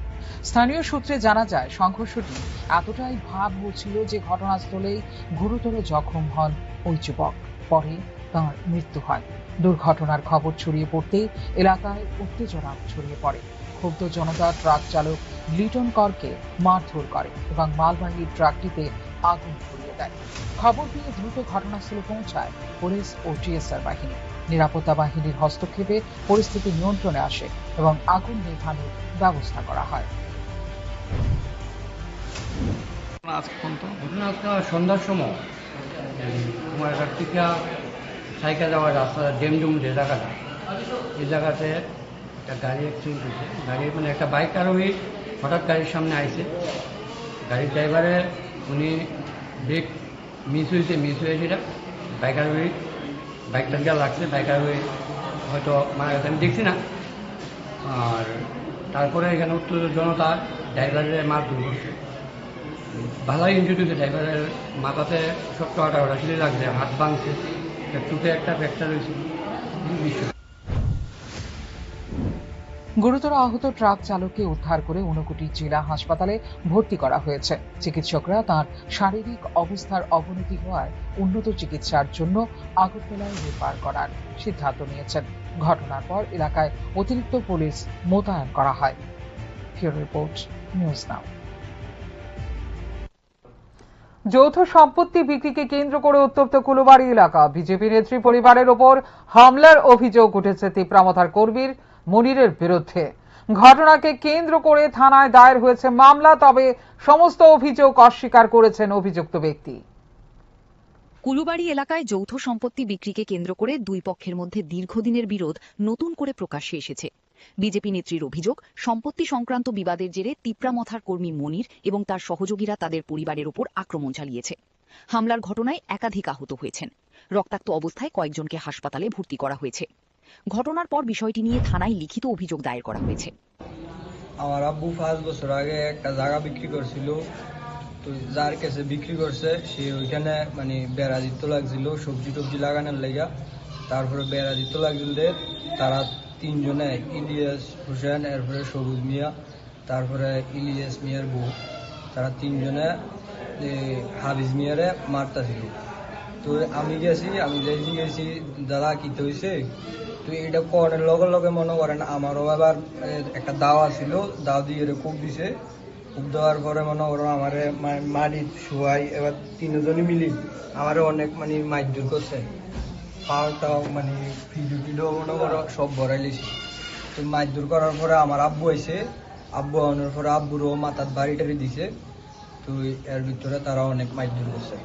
স্থানীয় সূত্রে জানা যায়, সংঘর্ষটি এতটাই ভয়াবহ ছিল যে ঘটনাস্থলেই গুরুতর জখম হন ওই যুবক। পরে তাঁর মৃত্যু হয়। দুর্ঘটনার খবর ছড়িয়ে পড়তে এলাকায় উত্তেজনা ছড়িয়ে পড়ে। ক্ষুব্ধ জনতা ট্রাক চালক লিটন করকে মারধর করে এবং মালবাহী ট্রাকটিতে আগুন ধরিয়ে দেয়। খবর পেয়ে দ্রুত ঘটনাস্থলে পৌঁছায় পুলিশ ও টিএসআর বাহিনী। নিরাপত্তা বাহিনীর হস্তক্ষেপে পরিস্থিতি নিয়ন্ত্রণে আসে এবং আগুন নেভানোর ব্যবস্থা করা হয়। ঘটনা আজকে সন্ধ্যার সময় কুমারঘাট থেকে সাইকেল যাওয়ার রাস্তা ডেমডুম যে জায়গাটা, এই জায়গাতে একটা গাড়ি অ্যাক্সিডেন্ট হয়েছে। গাড়ির মানে একটা বাইক আরোহী হঠাৎ গাড়ির সামনে আইছে। গাড়ির ড্রাইভারে উনি ব্রেক মিস হয়ে যেটা বাইক আরোহী বাইকটা গিয়ে লাগছে। বাইক আরোহী হয়তো মারা গেছে, আমি দেখছি না। আর তারপরে এখানে উত্তর জনতা ড্রাইভারের মারধর করছে। ভালোই ইনজুরি হয়েছে, ড্রাইভারের মাথাতে ছোট্ট আটা ছিলে লাগছে, হাত ভাঙছে, চুটে একটা ফ্র্যাকচার হয়েছে। গুরুতর আহত ট্রাক চালককে উদ্ধার করে ঊনকোটি জেলা হাসপাতালে ভর্তি করা হয়েছে। চিকিৎসকরা তার শারীরিক অবস্থার অবনতি হওয়ায় উন্নত চিকিৎসার জন্য আগরতলায় রেফার করার সিদ্ধান্ত নিয়েছেন। ঘটনার পর এলাকায় অতিরিক্ত পুলিশ মোতায়েন করা হয়। ব্যুরো রিপোর্ট, নিউজ নাও। যৌথ সম্পত্তি বিক্রিকে কেন্দ্র করে উত্তপ্ত কুলুবাড়ি এলাকা। বিজেপি নেত্রী পরিবারের ওপর হামলার অভিযোগ উঠেছে তিপ্রামথার কর্মীর মনিরের বিরুদ্ধে। ঘটনাকে কেন্দ্র করে থানায় দায়ের হয়েছে মামলা, তবে সমস্ত অভিযোগ অস্বীকার করেছেন অভিযুক্ত ব্যক্তি। কুলুবাড়ি এলাকায় যৌথ সম্পত্তি বিক্রিকে কেন্দ্র করে দুই পক্ষের মধ্যে দীর্ঘদিনের বিরোধ নতুন করে প্রকাশ্যে এসেছে। বিজেপি নেত্রীর অভিযোগ, সম্পত্তি সংক্রান্ত বিবাদের জেরে তিপ্রামথার কর্মী মনির এবং তার সহযোগীরা তাদের পরিবারের ওপর আক্রমণ চালিয়েছে। হামলার ঘটনায় একাধিক আহত হয়েছেন। রক্তাক্ত অবস্থায় কয়েকজনকে হাসপাতালে ভর্তি করা হয়েছে। ঘটনার পর বিষয়টি নিয়ে থানায় লিখিত অভিযোগ দায়ের করা হয়েছে। আমার আব্বু 5 বছর আগে একটা জায়গা বিক্রি করছিল, তো যার কাছে বিক্রি করছে সে ওইখানে মানে বেড়া দিতে লাগছিল সবজি টবজি লাগানোর লেগা। তারপরে বেড়া দিতে লাগছিল, তারা তিনজনে, ইলিয়াস হোসেন, এরপরে সবুজ মিয়া, তারপরে ইলিয়াস মিয়ার বউ, তারা তিনজনে হাবিজ মিয়ারে মারতাছিল। তো আমি গেছি দাদা কিতে হয়েছে, তো এটা করার লগে লগে মনে করেন আমারও আবার একটা দাওয়া ছিল, দাও দিয়ে কূপ দিছে। কূপ দেওয়ার পরে মনে করেন আমারে মাটি শোয়াই, এবার তিনজনই মিলি আমারে অনেক মানে মারধর করছে। পাওয়াটাও মানে ফিডো মনে করো সব ভরাই লিছি। তো মারধর করার পরে আমার আব্বু আইছে, আব্বু আনার পরে আব্বুরও মাথার বাড়ি টাড়ি দিছে। তো এর ভিতরে তারা অনেক মারধর করছে।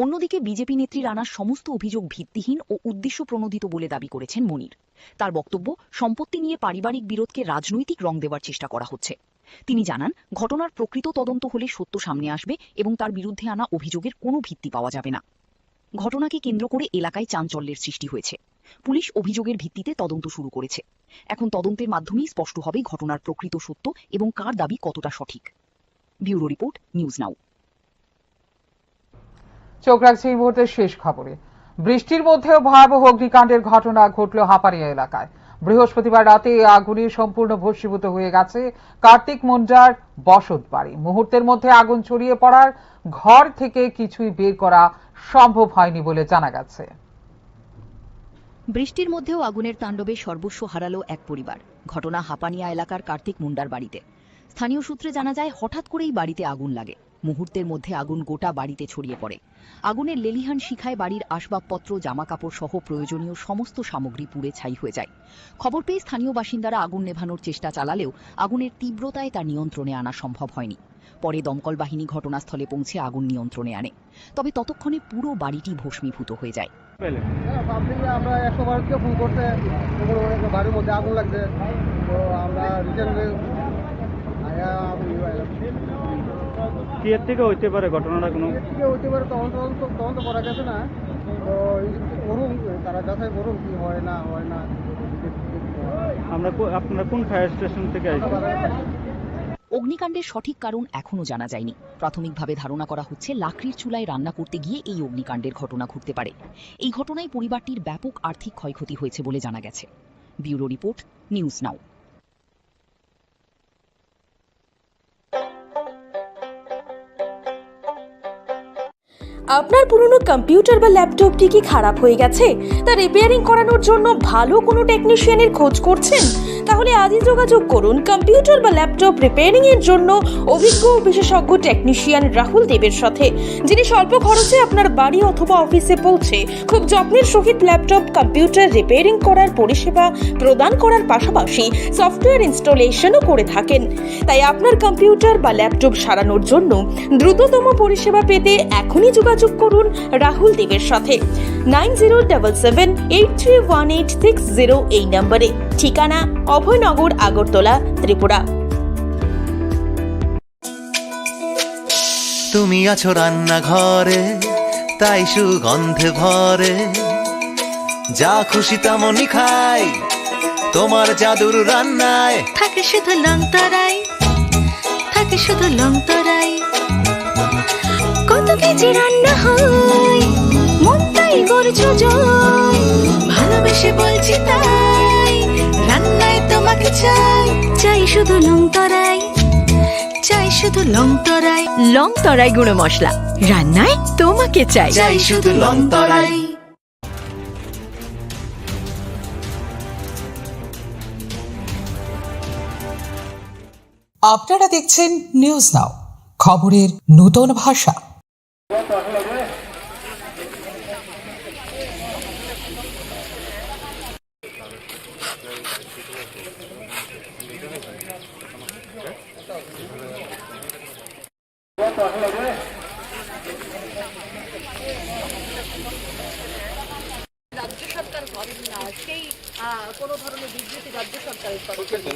অন্যদিকে বিজেপি নেত্রীর আনা সমস্ত অভিযোগ ভিত্তিহীন ও উদ্দেশ্য প্রণোদিত বলে দাবি করেছেন মনির। তার বক্তব্য, সম্পত্তি নিয়ে পারিবারিক বিরোধকে রাজনৈতিক রং দেওয়ার চেষ্টা করা হচ্ছে। তিনি জানান, ঘটনার প্রকৃত তদন্ত হলে সত্য সামনে আসবে এবং তার বিরুদ্ধে আনা অভিযোগের কোনো ভিত্তি পাওয়া যাবে না। ঘটনাকে কেন্দ্র করে এলাকায় চাঞ্চল্যের সৃষ্টি হয়েছে। পুলিশ অভিযোগের ভিত্তিতে তদন্ত শুরু করেছে। এখন তদন্তের মাধ্যমেই স্পষ্ট হবে ঘটনার প্রকৃত সত্য এবং কার দাবি কতটা সঠিক। ব্যুরো রিপোর্ট, নিউজ নাও। চোখ রাখছে এই মুহূর্তের শেষ খবরে। বৃষ্টির মধ্যেও ভয়াবহ অগ্নিকাণ্ডের ঘটনা ঘটল হাপানিয়া এলাকায়। বৃহস্পতিবার রাতে আগুনে সম্পূর্ণ ভস্মীভূত হয়ে গেছে কার্তিক মুন্ডার বসত বাড়ি। মুহূর্তের মধ্যে আগুন ছড়িয়ে পড়ার ঘর থেকে কিছুই বের করা সম্ভব হয়নি বলে জানা গেছে। বৃষ্টির মধ্যেও আগুনের তাণ্ডবে সর্বস্ব হারালো এক পরিবার। ঘটনা হাপানিয়া এলাকার কার্তিক মুন্ডার বাড়িতে। স্থানীয় সূত্রে জানা যায়, হঠাৎ করেই বাড়িতে আগুন লাগে। মুহূর্তের মধ্যে আগুন গোটা বাড়িতে ছড়িয়ে পড়ে। আগুনের লেলিহান শিখায় বাড়ির আসবাবপত্র, জামাকাপড় সহ প্রয়োজনীয় সমস্ত সামগ্রী পুড়ে ছাই হয়ে যায়। খবর পেয়ে স্থানীয় বাসিন্দারা আগুন নেভানোর চেষ্টা চালালেও আগুনের তীব্রতায় তা নিয়ন্ত্রণে আনা সম্ভব হয়নি। পরে দমকল বাহিনী ঘটনাস্থলে পৌঁছে আগুন নিয়ন্ত্রণে আনে, তবে ততক্ষণে পুরো বাড়িটি ভস্মীভূত হয়ে যায়। আমরা 112 কে ফোন করতে বাড়ির মধ্যে আগুন লাগছে, তো আমরা কি এর থেকে হইতে পারে ঘটনাটা? কোনো হইতে পারে, তদন্ত করা গেছে না, তো করুন, তারা যাচাই করুন কি হয় না হয় না। আপনারা কোন ফায়ার স্টেশন থেকে আসছেন? অগ্নিকাণ্ডের সঠিক কারণ এখনও জানা যায়নি। প্রাথমিকভাবে ধারণা করা হচ্ছে লাকড়ির চুলায় রান্না করতে গিয়ে এই অগ্নিকাণ্ডের ঘটনা ঘটতে পারে। এই ঘটনায় পরিবারটির ব্যাপক আর্থিক ক্ষয়ক্ষতি হয়েছে বলে জানা গেছে। ব্যুরো রিপোর্ট, নিউজ নাও। আপনার পুরনো কম্পিউটার বা ল্যাপটপটি কি খারাপ হয়ে গেছে? তা রিপেয়ারিং করানোর জন্য ভালো কোনো টেকনিশিয়ানের খোঁজ করছেন? তাহলে আজই যোগাযোগ করুন কম্পিউটার বা ল্যাপটপ রিপেয়ারিং এর জন্য অভিজ্ঞ ও বিশেষজ্ঞ টেকনিশিয়ান রাহুল দেবের সাথে, যিনি স্বল্প খরচে আপনার বাড়ি অথবা অফিসে পৌঁছে খুব যত্নের সহিত ল্যাপটপ কম্পিউটার রিপেয়ারিং করার পরিষেবা প্রদান করার পাশাপাশি সফটওয়্যার ইনস্টলেশনও করে থাকেন। তাই আপনার কম্পিউটার বা ল্যাপটপ সারানোর জন্য দ্রুততম পরিষেবা পেতে এখনই যোগাযোগ করুন রাহুল দেবের সাথে 9077831860 এই নম্বরে। ঠিকানা অভয়নগর, আগরতলা, ত্রিপুরা। তুমি আছো রান্নাঘরে, তাই সুগন্ধে ভরে, যা খুশি তেমনই খাই তোমার জাদুর রান্নায়। থাকে শুধু লং তরাই, থাকে শুধু লং তরাই, কত কেজি রান্না হয় মন তাই করছো জয়, ভালোবেসে বলছি তাই রান্নায় তোমাকে চাই, চাই শুধু লং তরাই, চাই শুধু লং তরাই। লং তরাই গুঁড়ো মশলা, রান্নায় তোমাকে চাই। চাই শুধু লং তরাই। আপনারা দেখছেন নিউজ নাও, খবরের নতুন ভাষা। রাজ্য সরকার করেন না, সেই কোনো ধরনের বিবৃতি রাজ্য সরকারের তরফ থেকে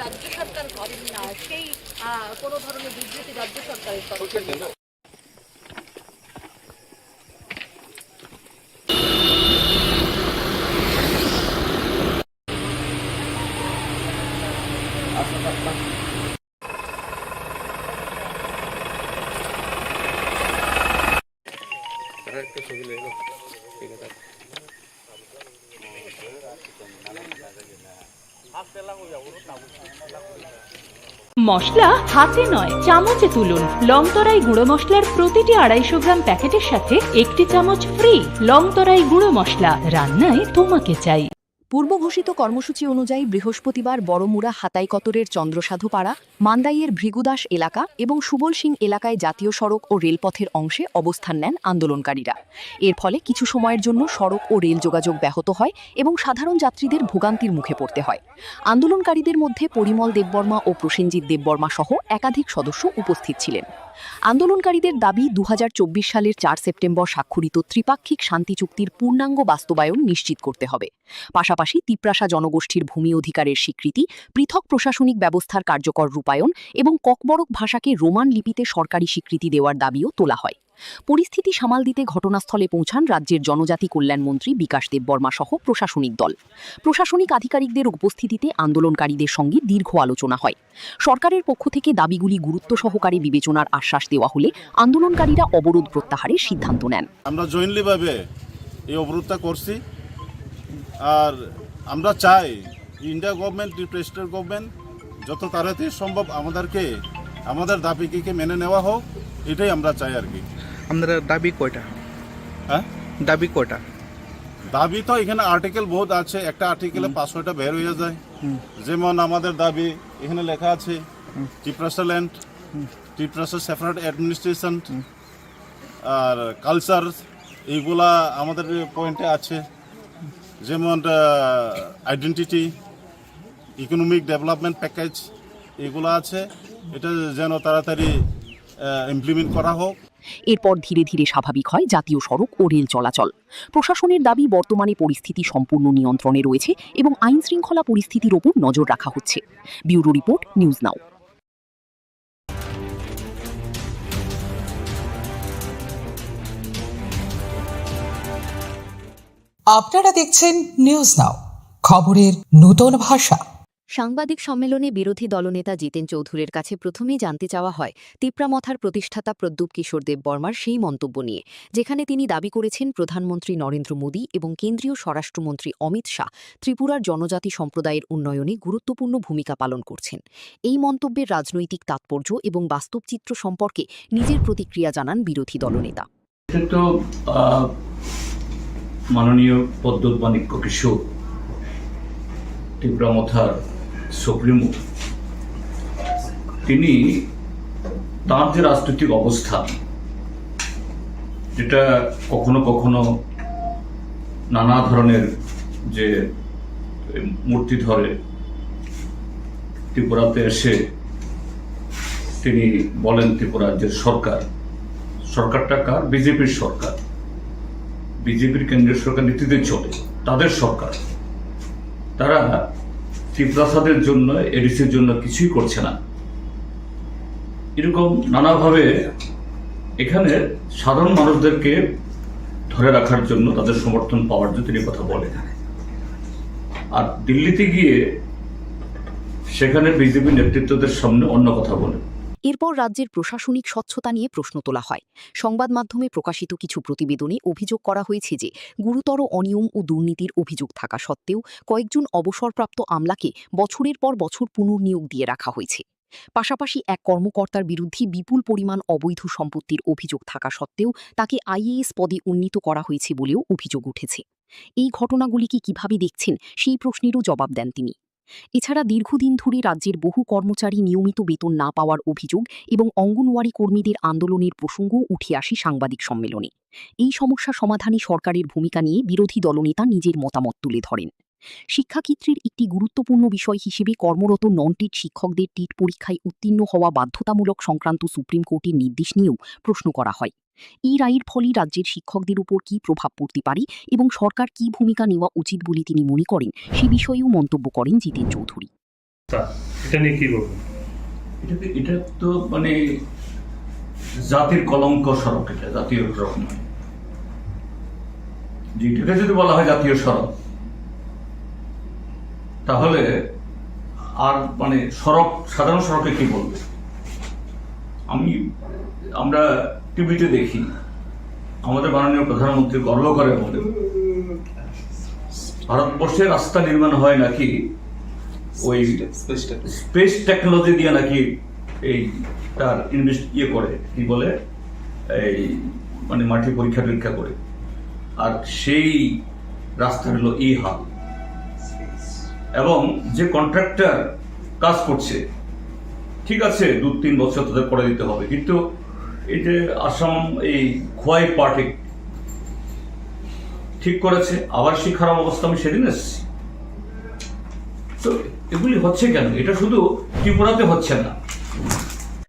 রাজ্য সরকার করেন না, সেই কোনো ধরনের বিবৃতি রাজ্য সরকারের তরফ থেকে মশলা হাতে নয় চামচে তুলুন। লংতরাই গুঁড়ো মশলার প্রতিটি 250 গ্রাম প্যাকেটের সাথে 1টি চামচ ফ্রি। লংতরাই গুঁড়ো মশলা, রান্নায় তোমাকে চাই। পূর্ব ঘোষিত কর্মসূচি অনুযায়ী বৃহস্পতিবার বড়মুড়া হাতাইকতরের চন্দ্রসাধুপাড়া, মান্দাইয়ের ভৃগুদাস এলাকা এবং সুবল সিং এলাকায় জাতীয় সড়ক ও রেলপথের অংশে অবস্থান নেন আন্দোলনকারীরা। এর ফলে কিছু সময়ের জন্য সড়ক ও রেল যোগাযোগ ব্যাহত হয় এবং সাধারণ যাত্রীদের ভোগান্তির মুখে পড়তে হয়। আন্দোলনকারীদের মধ্যে পরিমল দেববর্মা ও প্রসেনজিৎ দেববর্মা সহ একাধিক সদস্য উপস্থিত ছিলেন। আন্দোলনকারীদের দাবি 2024 সালের 4 সেপ্টেম্বর স্বাক্ষরিত ত্রিপাক্ষিক শান্তি চুক্তির পূর্ণাঙ্গ বাস্তবায়ন নিশ্চিত করতে হবে। পাশাপাশি তিপ্রাসা জনগোষ্ঠীর ভূমি অধিকারের স্বীকৃতি, পৃথক প্রশাসনিক ব্যবস্থার কার্যকর রূপায়ণ এবং ককবরক ভাষাকে রোমান লিপিতে সরকারি স্বীকৃতি দেওয়ার দাবিও তোলা হয়। পরিস্থিতি সামাল দিতে ঘটনাস্থলে পৌঁছান রাজ্যের জনজাতি কল্যাণ মন্ত্রী বিকাশ দেববর্মা সহ প্রশাসনিক দল। প্রশাসনিক আধিকারিকদের উপস্থিতিতে আন্দোলনকারীদের সঙ্গে দীর্ঘ আলোচনা হয়। সরকারের পক্ষ থেকে দাবিগুলি গুরুত্ব সহকারে বিবেচনার আশ্বাস দেওয়া হলে আন্দোলনকারীরা অবরোধ প্রত্যাহারের সিদ্ধান্ত নেন। আমরা জয়েন্টলিভাবে এই অবরোধটা করছি, আর আমরা চাই ইন্ডিয়া গভর্নমেন্ট, প্রেসিডেন্ট গভর্নমেন্ট যত তাড়াতাড়ি সম্ভব আমাদেরকে আমাদের দাবিকে মেনে নেওয়া হোক, এটাই আমরা চাই আর কি। আমাদের দাবি কয়টা? হ্যাঁ, দাবি কয়টা? দাবি তো এখানে আর্টিকেল বহুত আছে, একটা আর্টিকেলে 500টা বের হয়ে যায়। যেমন আমাদের দাবি এখানে লেখা আছে ত্রিপ্রাসা ল্যান্ড, ত্রিপ্রাসা সেপারেট অ্যাডমিনিস্ট্রেশন আর কালচার, এইগুলা আমাদের পয়েন্টে আছে। যেমন আইডেন্টিটি, ইকোনমিক ডেভেলপমেন্ট প্যাকেজ, এগুলো আছে, এটা যেন তাড়াতাড়ি ইমপ্লিমেন্ট করা হোক। এরপর ধীরে ধীরে স্বাভাবিক হয় জাতীয় সড়ক ও রেল চলাচল। প্রশাসনের দাবি, বর্তমানে পরিস্থিতি সম্পূর্ণ নিয়ন্ত্রণে রয়েছে এবং আইন শৃঙ্খলা পরিস্থিতির ওপর নজর রাখা হচ্ছে। ব্যুরো রিপোর্ট, নিউজ নাও। আপনারা দেখছেন নিউজ নাও, খবরের নতুন ভাষা। সাংবাদিক সম্মেলনে বিরোধী দলনেতা জিতেন চৌধুরীর কাছে প্রথমেই জানতে চাওয়া হয় তিপ্রামথার প্রতিষ্ঠাতা প্রদ্যুৎ কিশোর দেববর্মার সেই মন্তব্য নিয়ে, যেখানে তিনি দাবি করেছেন প্রধানমন্ত্রী নরেন্দ্র মোদী এবং কেন্দ্রীয় স্বরাষ্ট্রমন্ত্রী অমিত শাহ ত্রিপুরার জনজাতি সম্প্রদায়ের উন্নয়নে গুরুত্বপূর্ণ ভূমিকা পালন করছেন। এই মন্তব্যের রাজনৈতিক তাৎপর্য এবং বাস্তব চিত্র সম্পর্কে নিজের প্রতিক্রিয়া জানান বিরোধী দলনেতা। মাননীয় প্রদ্যুৎ মাণিক্য কিশোর, তিপ্রামথার সুপ্রিমো, তিনি তার যে রাজনৈতিক অবস্থান, যেটা কখনো কখনো নানা ধরনের যে মূর্তি ধরে ত্রিপুরাতে এসে তিনি বলেন ত্রিপুরা রাজ্যের সরকারটা কার? বিজেপির সরকার, বিজেপির কেন্দ্রীয় সরকার নীতিতে চলে, তাদের সরকার। তারা ত্রিপ্রাসাদের জন্য, এডিসির জন্য কিছুই করছে না। এরকম নানাভাবে এখানে সাধারণ মানুষদেরকে ধরে রাখার জন্য, তাদের সমর্থন পাওয়ার জন্য তিনি কথা বলেন। আর দিল্লিতে গিয়ে সেখানে বিজেপি নেতৃত্বদের সামনে অন্য কথা বলেন। এরপর রাজ্যের প্রশাসনিক স্বচ্ছতা নিয়ে প্রশ্ন তোলা হয়। সংবাদ মাধ্যমে প্রকাশিত কিছু প্রতিবেদনে অভিযোগ করা হয়েছে যে গুরুতর অনিয়ম ও দুর্নীতির অভিযোগ থাকা সত্ত্বেও কয়েকজন অবসরপ্রাপ্ত আমলাকে বছরের পর বছর পুনর্নিয়োগ দিয়ে রাখা হয়েছে। পাশাপাশি এক কর্মকর্তার বিরুদ্ধে বিপুল পরিমাণ অবৈধ সম্পত্তির অভিযোগ থাকা সত্ত্বেও তাকে আইএএস পদে উন্নীত করা হয়েছে বলেও অভিযোগ উঠেছে। এই ঘটনাগুলিকে কিভাবে দেখছেন, সেই প্রশ্নেরও জবাব দেন তিনি। এছাড়া দীর্ঘদিন ধরে রাজ্যের বহু কর্মচারী নিয়মিত বেতন না পাওয়ার অভিযোগ এবং অঙ্গনওয়াড়ি কর্মীদের আন্দোলনের প্রসঙ্গও উঠে আসে সাংবাদিক সম্মেলনে। এই সমস্যা সমাধানে সরকারের ভূমিকা নিয়ে বিরোধী দলনেতা নিজের মতামত তুলে ধরেন। শিক্ষাক্ষেত্রের একটি গুরুত্বপূর্ণ বিষয় হিসেবে কর্মরত নন টেট শিক্ষকদের টেট পরীক্ষায় উত্তীর্ণ হওয়া বাধ্যতামূলক সংক্রান্ত সুপ্রিম কোর্টের নির্দেশ নিয়েও প্রশ্ন করা হয়। এই রায়ের ফলে রাজ্যের শিক্ষকদের উপর কী প্রভাব পড়তে পারে এবং সরকার কী ভূমিকা নেওয়া উচিত বলে তিনি মনে করেন, সে বিষয়েও মন্তব্য করেন জিতেন চৌধুরী। এটা তো মানে জাতির কলঙ্ক সড়ক, এটা জাতীয় সড়ক নয়। যেটাকে যদি বলা হয় জাতীয় সড়ক, তাহলে আর মানে সড়ক, সাধারণ সড়কে কি বলবে? আমরা টিভিতে দেখি, আমাদের মাননীয় প্রধানমন্ত্রী গর্ব করে বলেন ভারতবর্ষে রাস্তা নির্মাণ হয় নাকি ওই স্পেস টেকনোলজি দিয়ে, নাকি এই তার করে কি বলে এই মানে মাটি পরীক্ষা টরীক্ষা করে। আর সেই রাস্তা হলো এই হাল। এবং যে কন্ট্রাক্টর কাজ করছে, ঠিক আছে 2-3 বছর তাদের করে দিতে হবে, কিন্তু এই যে আসাম এই খোয়াই পার্টি ঠিক করেছে, আবার সেই খারাপ অবস্থা আমি সেদিন এসেছি। তো এগুলি হচ্ছে কেন? এটা শুধু ত্রিপুরাতে হচ্ছে না।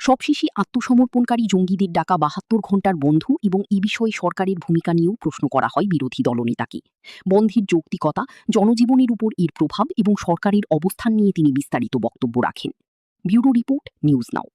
সবশেষে আত্মসমর্পণকারী জঙ্গিদের ডাকা 72 ঘণ্টার বন্ধ এবং এ বিষয়ে সরকারের ভূমিকা নিয়েও প্রশ্ন করা হয় বিরোধী দলনেতাকে। বন্ধের যৌক্তিকতা, জনজীবনের উপর এর প্রভাব এবং সরকারের অবস্থান নিয়ে তিনি বিস্তারিত বক্তব্য রাখেন। ব্যুরো রিপোর্ট, নিউজ নাও।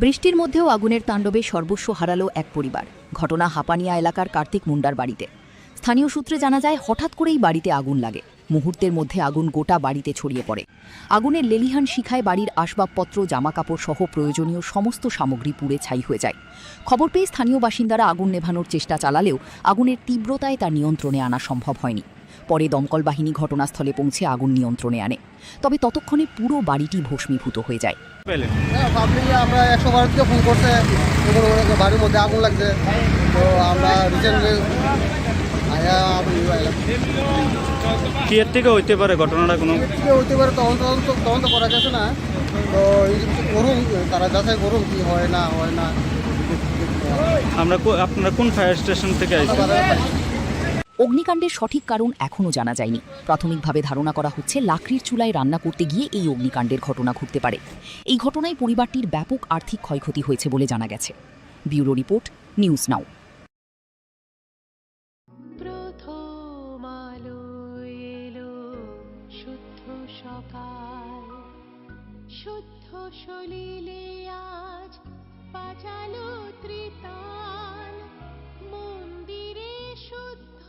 বৃষ্টির মধ্যেও আগুনের তাণ্ডবে সর্বস্ব হারালো এক পরিবার। ঘটনা হাপানিয়া এলাকার কার্তিক মুন্ডার বাড়িতে। স্থানীয় সূত্রে জানা যায়, হঠাৎ করেই বাড়িতে আগুন লাগে। মুহূর্তের মধ্যে আগুন গোটা বাড়িতে ছড়িয়ে পড়ে। আগুনের লেলিহান শিখায় বাড়ির আসবাবপত্র, জামাকাপড় সহ প্রয়োজনীয় সমস্ত সামগ্রী পুড়ে ছাই হয়ে যায়। খবর পেয়ে স্থানীয় বাসিন্দারা আগুন নেভানোর চেষ্টা চালালেও আগুনের তীব্রতায় তা নিয়ন্ত্রণে আনা সম্ভব হয়নি। পরে দমকল বাহিনী ঘটনাস্থলে পৌঁছে আগুন নিয়ন্ত্রণে আনে। তবে ততক্ষণে পুরো বাড়িটি ভস্মীভূত হয়ে যায়। আমরা 112 থেকে ফোন করছে, বাড়ির মধ্যে আগুন লাগছে। তো আমরা রিসেন্টলি কি এর থেকে হইতে পারে ঘটনাটা? কোনো হইতে পারে, তদন্ত করা গেছে না। তো করুন, তারা যাচাই করুন কি হয় না হয় না। আপনারা কোন ফায়ার স্টেশন থেকে আসছেন? অগ্নিকাণ্ডের সঠিক কারণ এখনও জানা যায়নি। প্রাথমিকভাবে ধারণা করা হচ্ছে, লাকড়ির চুলায় রান্না করতে গিয়ে এই অগ্নিকাণ্ডের ঘটনা ঘটতে পারে। এই ঘটনায় পরিবারটির ব্যাপক আর্থিক ক্ষয়ক্ষতি হয়েছে বলে জানা গেছে। ব্যুরো রিপোর্ট, নিউজ নাও। শুদ্ধ সলিলে আজ বাজালো ত্রিতাল, মন্দিরে শুদ্ধ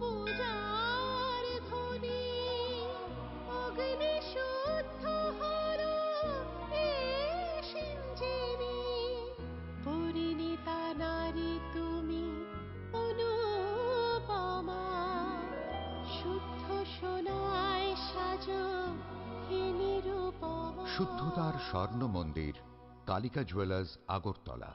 পূজার ধ্বনি, অগ্নি শুদ্ধ হর সিঞ্জীবী, পরিণীতা নারী তুমি অনুপমা, শুদ্ধ সোনায় সাজো শুদ্ধতার স্বর্ণ মন্দির, কালিকা জুয়েলার্স, আগরতলা।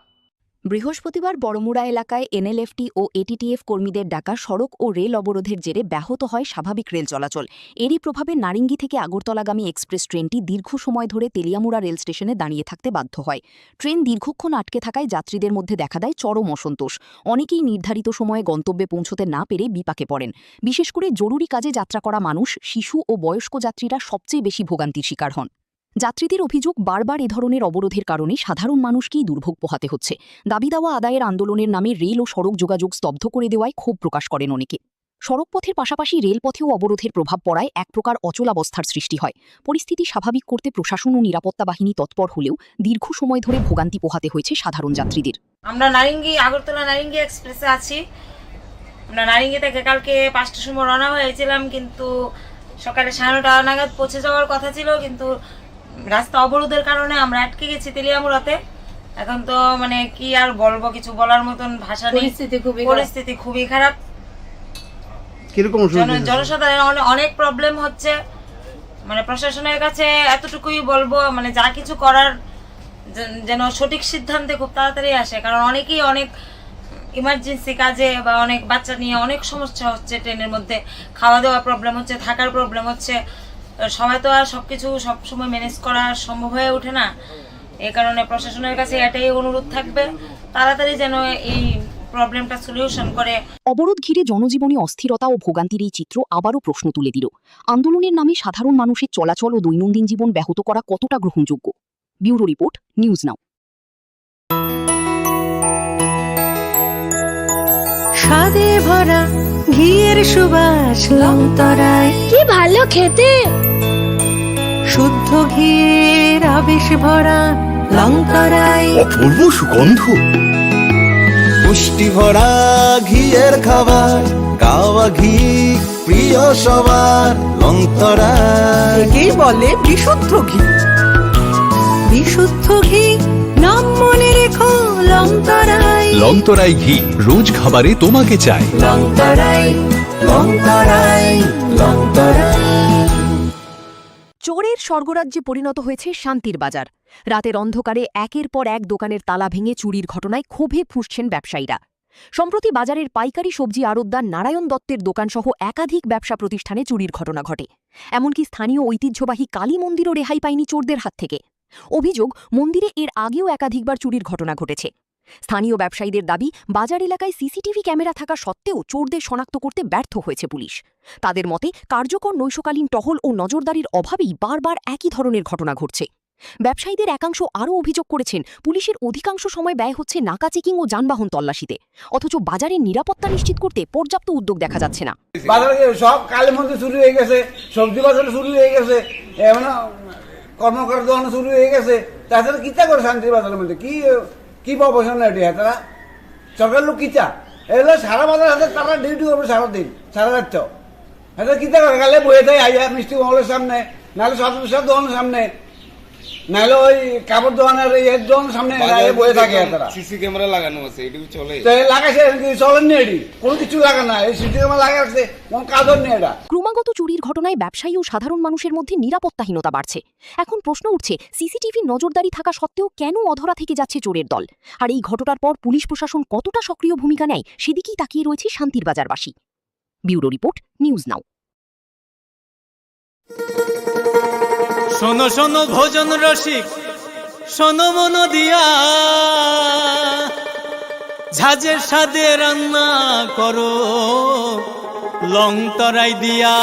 বৃহস্পতিবার বড়মুড়া এলাকায় এনএলএফটি ও এটিটিএফ কর্মীদের ডাকা সড়ক ও রেল অবরোধের জেরে ব্যাহত হয় স্বাভাবিক রেল চলাচল। এরই প্রভাবে নারিঙ্গি থেকে আগরতলাগামী এক্সপ্রেস ট্রেনটি দীর্ঘ সময় ধরে তেলিয়ামুড়া রেল স্টেশনে দাঁড়িয়ে থাকতে বাধ্য হয়। ট্রেন দীর্ঘক্ষণ আটকে থাকায় যাত্রীদের মধ্যে দেখা দেয় চরম অসন্তোষ। অনেকেই নির্ধারিত সময়ে গন্তব্যে পৌঁছতে না পেরে বিপাকে পড়েন। বিশেষ করে জরুরি কাজে যাত্রা করা মানুষ, শিশু ও বয়স্ক যাত্রীরা সবচেয়ে বেশি ভোগান্তির শিকার হন। যাত্রীদের অভিযোগ, বারবার এ ধরনের অবরোধের কারণে সাধারণ মানুষকেই দুর্ভোগ পোহাতে হচ্ছে। দাবি দেওয়া আদায়ের আন্দোলনের নামে রেল ও সড়ক যোগাযোগ স্তব্ধ করে দেওয়ায় ক্ষোভ প্রকাশ করেন অনেকে। সড়কপথের পাশাপাশি রেলপথেও অবরোধের প্রভাব পড়ায় এক প্রকার অচলাবস্থার সৃষ্টি হয়। পরিস্থিতি স্বাভাবিক করতে প্রশাসন ও নিরাপত্তা বাহিনী তৎপর হলেও দীর্ঘ সময় ধরে ভোগান্তি পোহাতে হয়েছে সাধারণ যাত্রীদের। আমরা আগরতলা নারিঙ্গি এক্সপ্রেসে আছি। আমরা নারিঙ্গি থেকে কালকে 5টার সময় রওনা হয়েছিলাম, কিন্তু সকালে 9:30 নাগাদ পৌঁছে যাওয়ার কথা ছিল, কিন্তু রাস্তা অবরোধের কারণে আমরা আটকে গেছি তেলিয়ামুড়াতে। এখন তো মানে কি আর বলবো, কিছু বলার মতন ভাষা নেই। পরিস্থিতি খুবই খারাপ। জনসাধারণ অনেক প্রবলেম হচ্ছে। মানে প্রশাসনের কাছে এতটুকুই বলবো, মানে যা কিছু করার যেন সঠিক সিদ্ধান্তে খুব তাড়াতাড়ি আসে, কারণ অনেকেই অনেক ইমার্জেন্সি কাজে বা অনেক বাচ্চা নিয়ে অনেক সমস্যা হচ্ছে। ট্রেনের মধ্যে খাওয়া দাওয়া প্রবলেম হচ্ছে, থাকার প্রবলেম হচ্ছে। সবাই তো আর সবকিছু সবসময় ম্যানেজ করা সম্ভব হয়ে ওঠে না। এই কারণে প্রশাসনের কাছে এটাই অনুরোধ থাকবে, তাড়াতাড়ি যেন এই প্রবলেমটা সলিউশন করে। অবরোধ ঘিরে জনজীবনে অস্থিরতা ও ভোগান্তির এই চিত্র আবারও প্রশ্ন তুলে দিল, আন্দোলনের নামে সাধারণ মানুষের চলাচল ও দৈনন্দিন জীবন ব্যাহত করা কতটা গ্রহণযোগ্য। ব্যুরো রিপোর্ট, নিউজ নাও। স্বাদে ভরা ঘিয়ের সুবাস লংতরায়, কি ভালো খেতে। শুদ্ধ ঘিয়ের আবেশ ভরা লংতরায়, অপূর্ব সুগন্ধ, পুষ্টি ভরা ঘিয়ের খাবার, গাওয়া ঘি প্রিয় সবার, লংতরায় কি বলে বিশুদ্ধ ঘি। বিশুদ্ধ ঘি নাম মনে রেখো, লংতরায়। লংতরাই ঘি রোজ খাবারে তোমাকে চাই। লংতরায়, লংতরায়, লংতরায়। চোরের স্বর্গরাজ্যে পরিণত হয়েছে শান্তির বাজার। রাতের অন্ধকারে একের পর এক দোকানের তালা ভেঙে চুরির ঘটনায় ক্ষোভে ফুঁসছেন ব্যবসায়ীরা। সম্প্রতি বাজারের পাইকারি সবজি আড়তদার নারায়ণ দত্তের দোকানসহ একাধিক ব্যবসা প্রতিষ্ঠানে চুরির ঘটনা ঘটে। এমনকি স্থানীয় ঐতিহ্যবাহী কালী মন্দিরও রেহাই পায়নি চোরদের হাত থেকে। অভিযোগ, মন্দিরে এর আগেও একাধিকবার চুরির ঘটনা ঘটেছে। স্থানীয় ব্যবসায়ীদের দাবি, বাজার এলাকায় সিসিটিভি ক্যামেরা থাকা সত্ত্বেও চোরদের শনাক্ত করতে ব্যর্থ হয়েছে পুলিশ। তাদের মতে, কার্যকর নৈশকালীন টহল ও নজরদারির অভাবেই বারবার একই ধরনের ঘটনা ঘটছে। ব্যবসায়ীদের একাংশ আরও অভিযোগ করেছেন, পুলিশের অধিকাংশ সময় ব্যয় হচ্ছে নাকা চেকিং ও যানবাহন তল্লাশিতে, অথচ বাজারের নিরাপত্তা নিশ্চিত করতে পর্যাপ্ত উদ্যোগ দেখা যাচ্ছে না। বাজারে সব কালের মধ্যে শুরু হয়ে গেছে, সবজি বাজারে শুরু হয়ে গেছে, কর্মকার দোকানে শুরু হয়ে গেছে, তাছাড়া কিতা করে শান্তির বাজারের মধ্যে কি প্রফেশন এটি হেতারা সরকার লোক কিতা এগুলো সারা বাজার হাতে তারা ডিউটি করবে সারাদিন সারা রাত এটা কিতা করে গেলে বয়ে থাকে আইয়া মিষ্টি মহলের সামনে নাহলে সব দোকানের সামনে নাহলে ওই কাপড় দোকানের এর দোকানের সামনে বয়ে থাকে তারা সিসি ক্যামেরা লাগানো আছে এটুকু চলে লাগাইছে চলেননি এটি কোনো কিছু লাগা না এই সিসি ক্যামেরা লাগাচ্ছে কোন কাজর নেই এটা। ক্রমাগত চুরির ঘটনায় ব্যবসায়ী ও সাধারণ মানুষের মধ্যে নিরাপত্তাহীনতা বাড়ছে। এখন প্রশ্ন উঠছে, সিসিটিভির নজরদারি থাকা সত্ত্বেও কেন অধরা থেকে যাচ্ছে চোরের দল? আর এই ঘটনার পর পুলিশ প্রশাসন কতটা সক্রিয় ভূমিকা নেয় সেদিকেই তাকিয়ে রয়েছে শান্তির বাজারবাসী। Bureau report, news now. শোনো শোনো ভোজন রসিক, শোনো মন দিয়া, ঝাঁঝের স্বাদে রান্না করো লং তরাই দিয়া।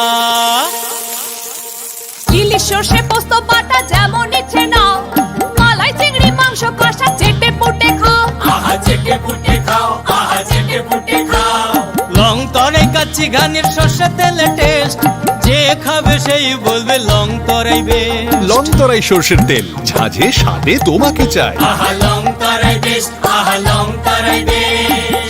ইলিশ সর্ষে পোস্ত বাটা যেমন ইচ্ছে নাও, মালাই চিংড়ি মাংস কষা চেটে পুটে খাও, আহা চেটে পুটে খাও, আহা চেটে পুটে খাও। লং তরাই কাচ্চি ঘানির সর্ষে তেলে টেস্ট, যে খাবে সেই বলবে লং তরাই বেশ। লং তরাই সর্ষের তেল, ঝাঁঝে স্বাদে তোমাকে চাই। আহা লং তরাই বেশ, আহা লং তরাই বেশ।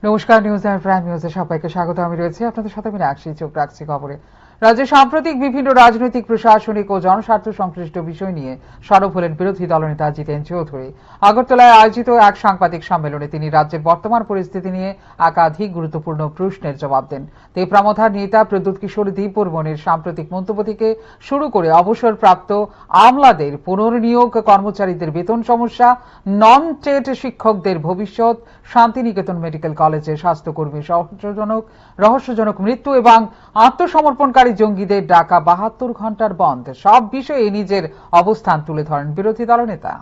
নমস্কার, নিউজ আর প্রাইম নিউজে সবাইকে স্বাগত। আমি রয়েছে আপনাদের সাথে, আমি রাখছি, চোখ রাখছি খবরে। রাজ্যে সাম্প্রতিক বিভিন্ন রাজনৈতিক, প্রশাসনিক ও জনস্বার্থ সংশ্লিষ্ট বিষয় নিয়ে সরব হলেন বিরোধী দলনেতা জিতেন চৌধুরী। আগরতলায় আয়োজিত এক সাংবাদিক সম্মেলনে তিনি রাজ্যের বর্তমান পরিস্থিতি নিয়ে একাধিক গুরুত্বপূর্ণ প্রশ্নের জবাব দেন। তেপরামথার নেতা প্রদ্যুৎ কিশোর দীপবর্মনের সাম্প্রতিক মন্তব্য থেকে শুরু করে অবসরপ্রাপ্ত আমলাদের পুনর্নিয়োগ, কর্মচারীদের বেতন সমস্যা, নন টেট শিক্ষকদের ভবিষ্যৎ, শান্তিনিকেতন মেডিকেল কলেজে স্বাস্থ্যকর্মীর রহস্যজনক মৃত্যু এবং আত্মসমর্পণকারী জঙ্গিদের ডাকা ৭২ ঘণ্টার বন্ধ, সব বিষয়ে নিজের অবস্থান তুলে ধরেন বিরোধী দলনেতা।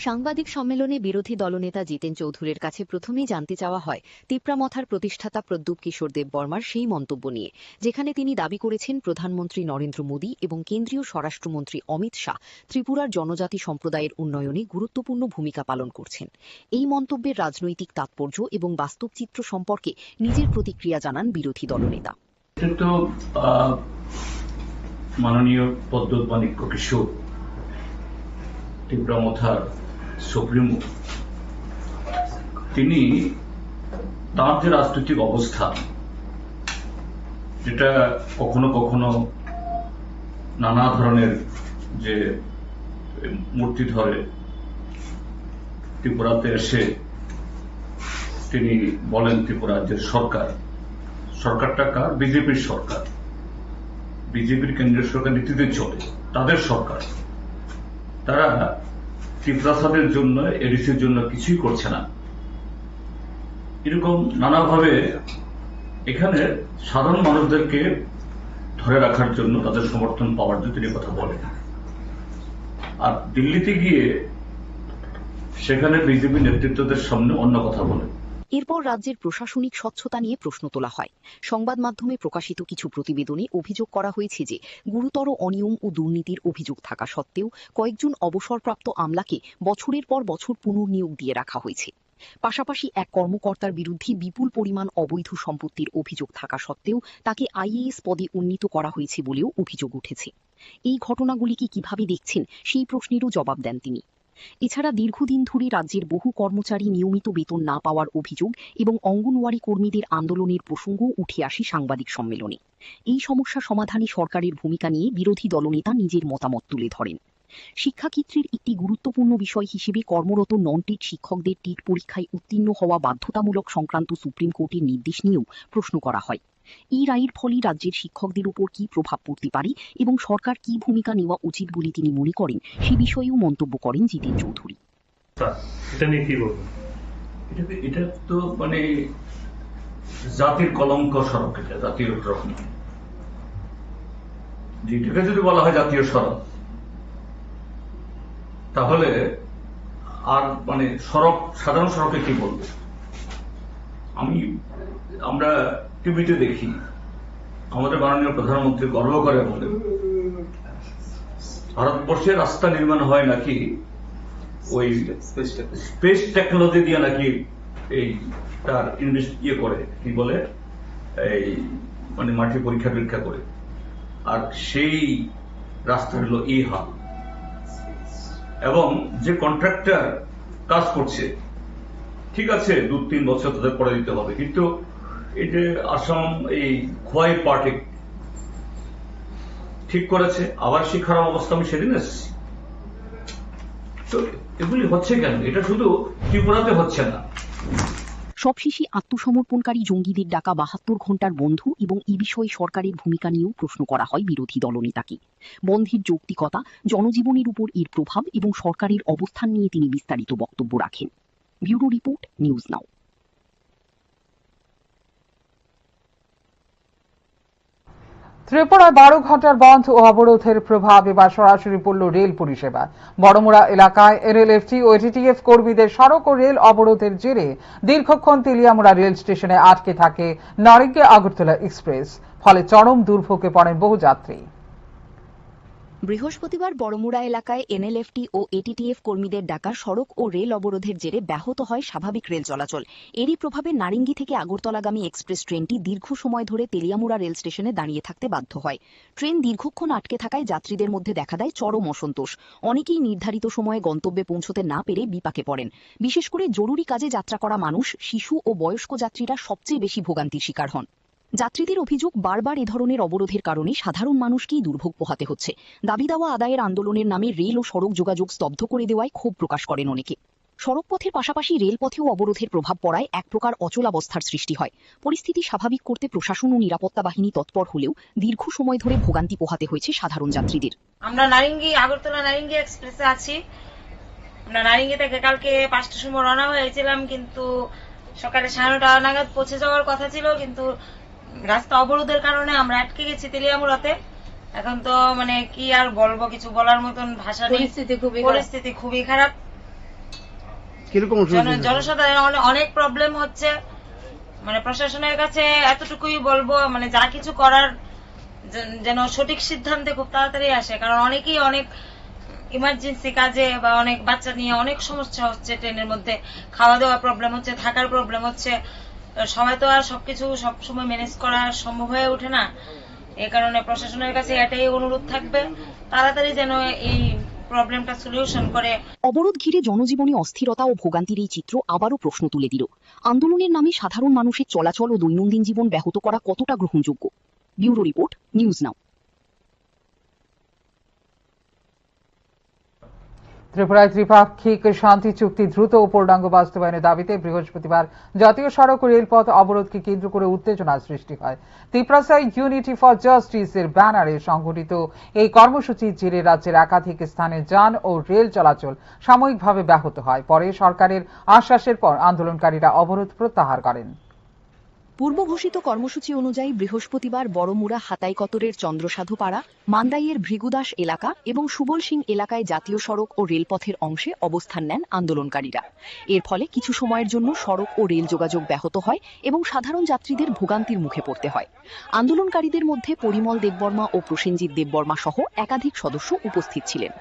সাংবাদিক সম্মেলনে বিরোধী দলনেতা জিতেন চৌধুরীর কাছে প্রথমেই জানতে চাওয়া হয় তিপ্রামথার প্রতিষ্ঠাতা প্রদ্যুৎ কিশোর দেববর্মার সেই মন্তব্য নিয়ে, যেখানে তিনি দাবি করেছেন প্রধানমন্ত্রী নরেন্দ্র মোদী এবং কেন্দ্রীয় স্বরাষ্ট্রমন্ত্রী অমিত শাহ ত্রিপুরার জনজাতি সম্প্রদায়ের উন্নয়নে গুরুত্বপূর্ণ ভূমিকা পালন করছেন। এই মন্তব্যের রাজনৈতিক তাৎপর্য এবং বাস্তব চিত্র সম্পর্কে নিজের প্রতিক্রিয়া জানান বিরোধী দলনেতা। মাননীয় প্রদ্যুৎ মাণিক্য কিশোর তিপ্রামথার সুপ্রিমো, তিনি তার যে রাজনৈতিক অবস্থা, যেটা কখনো কখনো নানা ধরনের যে মূর্তি ধরে ত্রিপুরাতে এসে তিনি বলেন ত্রিপুরার যে সরকারটা কার? বিজেপির সরকার, বিজেপির কেন্দ্রীয় সরকার নীতিতে চলে, তাদের সরকার। তারা ত্রিপ্রাসাদের জন্য, এডিসির জন্য কিছুই করছে না, এরকম নানাভাবে এখানে সাধারণ মানুষদেরকে ধরে রাখার জন্য, তাদের সমর্থন পাওয়ার জন্য তিনি কথা বলেন। আর দিল্লিতে গিয়ে সেখানে বিজেপি নেতৃত্বদের সামনে অন্য কথা বলেন। এরপর রাজ্যের প্রশাসনিক স্বচ্ছতা নিয়ে প্রশ্ন তোলা হয়। সংবাদ মাধ্যমে প্রকাশিত কিছু প্রতিবেদনে অভিযোগ করা হয়েছে যে গুরুতর অনিয়ম ও দুর্নীতির অভিযোগ থাকা সত্ত্বেও কয়েকজন অবসরপ্রাপ্ত আমলাকে বছরের পর বছর পুনর্নিয়োগ দিয়ে রাখা হয়েছে। পাশাপাশি এক কর্মকর্তার বিরুদ্ধে বিপুল পরিমাণ অবৈধ সম্পত্তির অভিযোগ থাকা সত্ত্বেও তাকে আইএএস পদে উন্নীত করা হয়েছে বলেও অভিযোগ উঠেছে। এই ঘটনাগুলিকে কিভাবে দেখছেন সেই প্রশ্নেরও জবাব দেন তিনি। এছাড়া দীর্ঘদিন ধরে রাজ্যের বহু কর্মচারী নিয়মিত বেতন না পাওয়ার অভিযোগ এবং অঙ্গনওয়াড়ি কর্মীদের আন্দোলনের প্রসঙ্গ উঠে আসে সাংবাদিক সম্মেলনে। এই সমস্যা সমাধানে সরকারের ভূমিকা নিয়ে বিরোধী দলনেতা নিজের মতামত তুলে ধরেন। শিক্ষাক্ষেত্রের একটি গুরুত্বপূর্ণ বিষয় হিসেবে কর্মরত নন টেট শিক্ষকদের টেট পরীক্ষায় উত্তীর্ণ হওয়া বাধ্যতামূলক সংক্রান্ত সুপ্রিম কোর্টের নির্দেশ নিয়েও প্রশ্ন করা হয়। এই রায়ের ফলে রাজ্যের শিক্ষকদের উপর কি প্রভাব পড়তে পারে এবং সরকার কি ভূমিকা নেওয়া উচিত বলে তিনি মনে করেন, সে বিষয়েও মন্তব্য করেন জিতেন চৌধুরী। এটা তো মানে জাতির কলঙ্ক সড়ক, এটা জাতীয় রকম, যেটাকে যদি বলা হয় জাতীয় সড়ক, তাহলে আর মানে সড়ক, সাধারণ সড়কে কি বলবো? আমরা টিভিতে দেখি আমাদের মাননীয় প্রধানমন্ত্রী গর্ব করে বলেন ভারতবর্ষে রাস্তা নির্মাণ হয় নাকি ওই স্পেস টেকনোলজি দিয়ে নাকি এই তার ইয়ে করে কি বলে এই মানে মাটি পরীক্ষা নিরীক্ষা করে, আর সেই রাস্তা হলো এই হাল। এবং যে কন্ট্রাক্টর কাজ করছে ঠিক আছে 2-3 বছর তাদের পরে দিতে হবে, কিন্তু এই যে আসাম এই খোয়াই পার্টি ঠিক করেছে, আবার সেই খারাপ অবস্থা আমি সেদিন এসেছি। তো এগুলি হচ্ছে কেন? এটা শুধু ত্রিপুরাতে হচ্ছে না। সবশেষে আত্মসমর্পণকারী জঙ্গিদের ডাকা 72 ঘণ্টার বন্ধ এবং এই বিষয়ে সরকারের ভূমিকা নিয়েও প্রশ্ন করা হয় বিরোধী দলনেতাকে। বন্ধের যৌক্তিকতা, জনজীবনের উপর এর প্রভাব এবং সরকারের অবস্থান নিয়ে তিনি বিস্তারিত বক্তব্য রাখেন। ব্যুরো রিপোর্ট, নিউজ নাও। ত্রিপুরায় 12 ঘণ্টার বন্ধ ও অবরোধের প্রভাব এবার সরাসরি পড়ল রেল পরিষেবা। বড়মুড়া এলাকায় এনএলএফটি ও এটিটিএফ কর্মীদের সড়ক ও রেল অবরোধের জেরে দীর্ঘক্ষণ তেলিয়ামুড়া রেল স্টেশনে আটকে থাকে নারিঙ্গি আগরতলা এক্সপ্রেস, ফলে চরম দুর্ভোগে পড়েন বহু যাত্রী। বৃহস্পতিবার বড়মুড়া এলাকায় এনএলএফটি ও এটিটিএফ কর্মীদের ডাকা সড়ক ও রেল অবরোধের জেরে ব্যাহত হয় স্বাভাবিক রেল চলাচল। এরই প্রভাবে নারিঙ্গি থেকে আগরতলাগামী এক্সপ্রেস ট্রেনটি দীর্ঘ সময় ধরে তেলিয়ামুড়া রেল স্টেশনে দাঁড়িয়ে থাকতে বাধ্য হয়। ট্রেন দীর্ঘক্ষণ আটকে থাকায় যাত্রীদের মধ্যে দেখা দেয় চরম অসন্তোষ। অনেকেই নির্ধারিত সময়ে গন্তব্যে পৌঁছতে না পেরে বিপাকে পড়েন। বিশেষ করে জরুরি কাজে যাত্রা করা মানুষ, শিশু ও বয়স্ক যাত্রীরা সবচেয়ে বেশি ভোগান্তির শিকার হন। যাত্রীদের অভিযোগ, বারবার এ ধরনের অবরোধের কারণে সাধারণ মানুষকেই দুর্ভোগ পোহাতে হচ্ছে। দাবি দাওয়া আদায়ের আন্দোলনের নামে রেল ও সড়ক যোগাযোগ স্তব্ধ করে দেওয়ায় ক্ষোভ প্রকাশ করেন অনেকে। সড়কপথের পাশাপাশি রেলপথেও অবরোধের প্রভাব পড়ায় এক প্রকার অচলাবস্থার সৃষ্টি হয়। পরিস্থিতি স্বাভাবিক করতে প্রশাসন ও নিরাপত্তা বাহিনী তৎপর হলেও দীর্ঘ সময় ধরে ভোগান্তি পোহাতে হয়েছে সাধারণ যাত্রীদের। আমরা আগরতলা নারিঙ্গি এক্সপ্রেসে আছি। আমরা নারিঙ্গি থেকে কালকে 5টার সময় রওনা হয়েছিলাম, কিন্তু সকালে 9:30 নাগাদ পৌঁছে যাওয়ার কথা ছিল, কিন্তু রাস্তা অবরোধের কারণে আমরা আটকে গেছি তেলিয়ামুড়াতে। এখন তো মানে কি আর বলবো, কিছু বলার মতন ভাষা নেই। পরিস্থিতি খুবই খারাপ। জনসাধারণ অনেক প্রবলেম হচ্ছে। মানে প্রশাসনের কাছে এতটুকুই বলবো, মানে যা কিছু করার যেন সঠিক সিদ্ধান্তে খুব তাড়াতাড়ি আসে, কারণ অনেকেই অনেক ইমার্জেন্সি কাজে বা অনেক বাচ্চা নিয়ে অনেক সমস্যা হচ্ছে। ট্রেনের মধ্যে খাওয়া দাওয়া প্রবলেম হচ্ছে, থাকার প্রবলেম হচ্ছে। সবাই তো আর সবকিছু সবসময় ম্যানেজ করা সম্ভব হয়ে ওঠে না। এই কারণে প্রশাসনের কাছে এটাই অনুরোধ থাকবে, তাড়াতাড়ি যেন এই প্রবলেমটা সলিউশন করে। অবরোধ ঘিরে জনজীবনে অস্থিরতা ও ভোগান্তির এই চিত্র আবারও প্রশ্ন তুলে দিল, আন্দোলনের নামে সাধারণ মানুষের চলাচল ও দৈনন্দিন জীবন ব্যাহত করা কতটা গ্রহণযোগ্য। ব্যুরো রিপোর্ট, নিউজ নাও। ত্রিপুরায় ত্রিপাক্ষিক শান্তি চুক্তি দ্রুত ও পূর্ণাঙ্গ বাস্তবায়নের দাবিতে বৃহস্পতিবার জাতীয় সড়ক ও রেলপথ অবরোধকে কেন্দ্র করে উত্তেজনার সৃষ্টি হয়। ত্রিপুরায় ইউনিটি ফর জাস্টিসের ব্যানারে সংগঠিত এই কর্মসূচির জেরে রাজ্যের একাধিক স্থানে যান ও রেল চলাচল সাময়িকভাবে ব্যাহত হয়। পরে সরকারের আশ্বাসের পর আন্দোলনকারীরা অবরোধ প্রত্যাহার করেন। পূর্ব ঘোষিত কর্মসূচি অনুযায়ী বৃহস্পতিবার বড়মুড়া হাতাইকতরের চন্দ্রসাধুপাড়া, মান্দাইয়ের ভৃগুদাস এলাকা এবং সুবল সিং এলাকায় জাতীয় সড়ক ও রেলপথের অংশে অবস্থান নেন আন্দোলনকারীরা। এর ফলে কিছু সময়ের জন্য সড়ক ও রেল যোগাযোগ ব্যাহত হয় এবং সাধারণ যাত্রীদের ভোগান্তির মুখে পড়তে হয়। আন্দোলনকারীদের মধ্যে পরিমল দেববর্মা ও প্রসেনজিৎ দেববর্মা সহ একাধিক সদস্য উপস্থিত ছিলেন।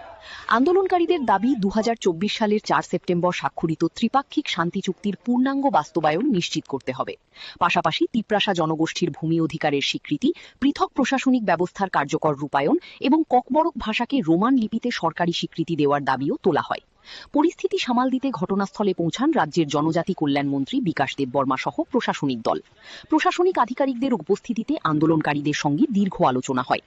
আন্দোলনকারীদের দাবি 2024 সালের 4 সেপ্টেম্বর স্বাক্ষরিত ত্রিপাক্ষিক শান্তি চুক্তির পূর্ণাঙ্গ বাস্তবায়ন নিশ্চিত করতে হবে। পাশাপাশি তিপ্রাসা জনগোষ্ঠীর ভূমি অধিকারের স্বীকৃতি, পৃথক প্রশাসনিক ব্যবস্থার কার্যকর রূপায়ণ এবং ককবরক ভাষাকে রোমান লিপিতে সরকারি স্বীকৃতি দেওয়ার দাবিও তোলা হয়। পরিস্থিতি সামাল দিতে ঘটনাস্থলে পৌঁছান রাজ্যের জনজাতি কল্যাণ মন্ত্রী বিকাশ দেববর্মা সহ প্রশাসনিক দল। প্রশাসনিক আধিকারিকদের উপস্থিতিতে আন্দোলনকারীদের সঙ্গে দীর্ঘ আলোচনা হয়।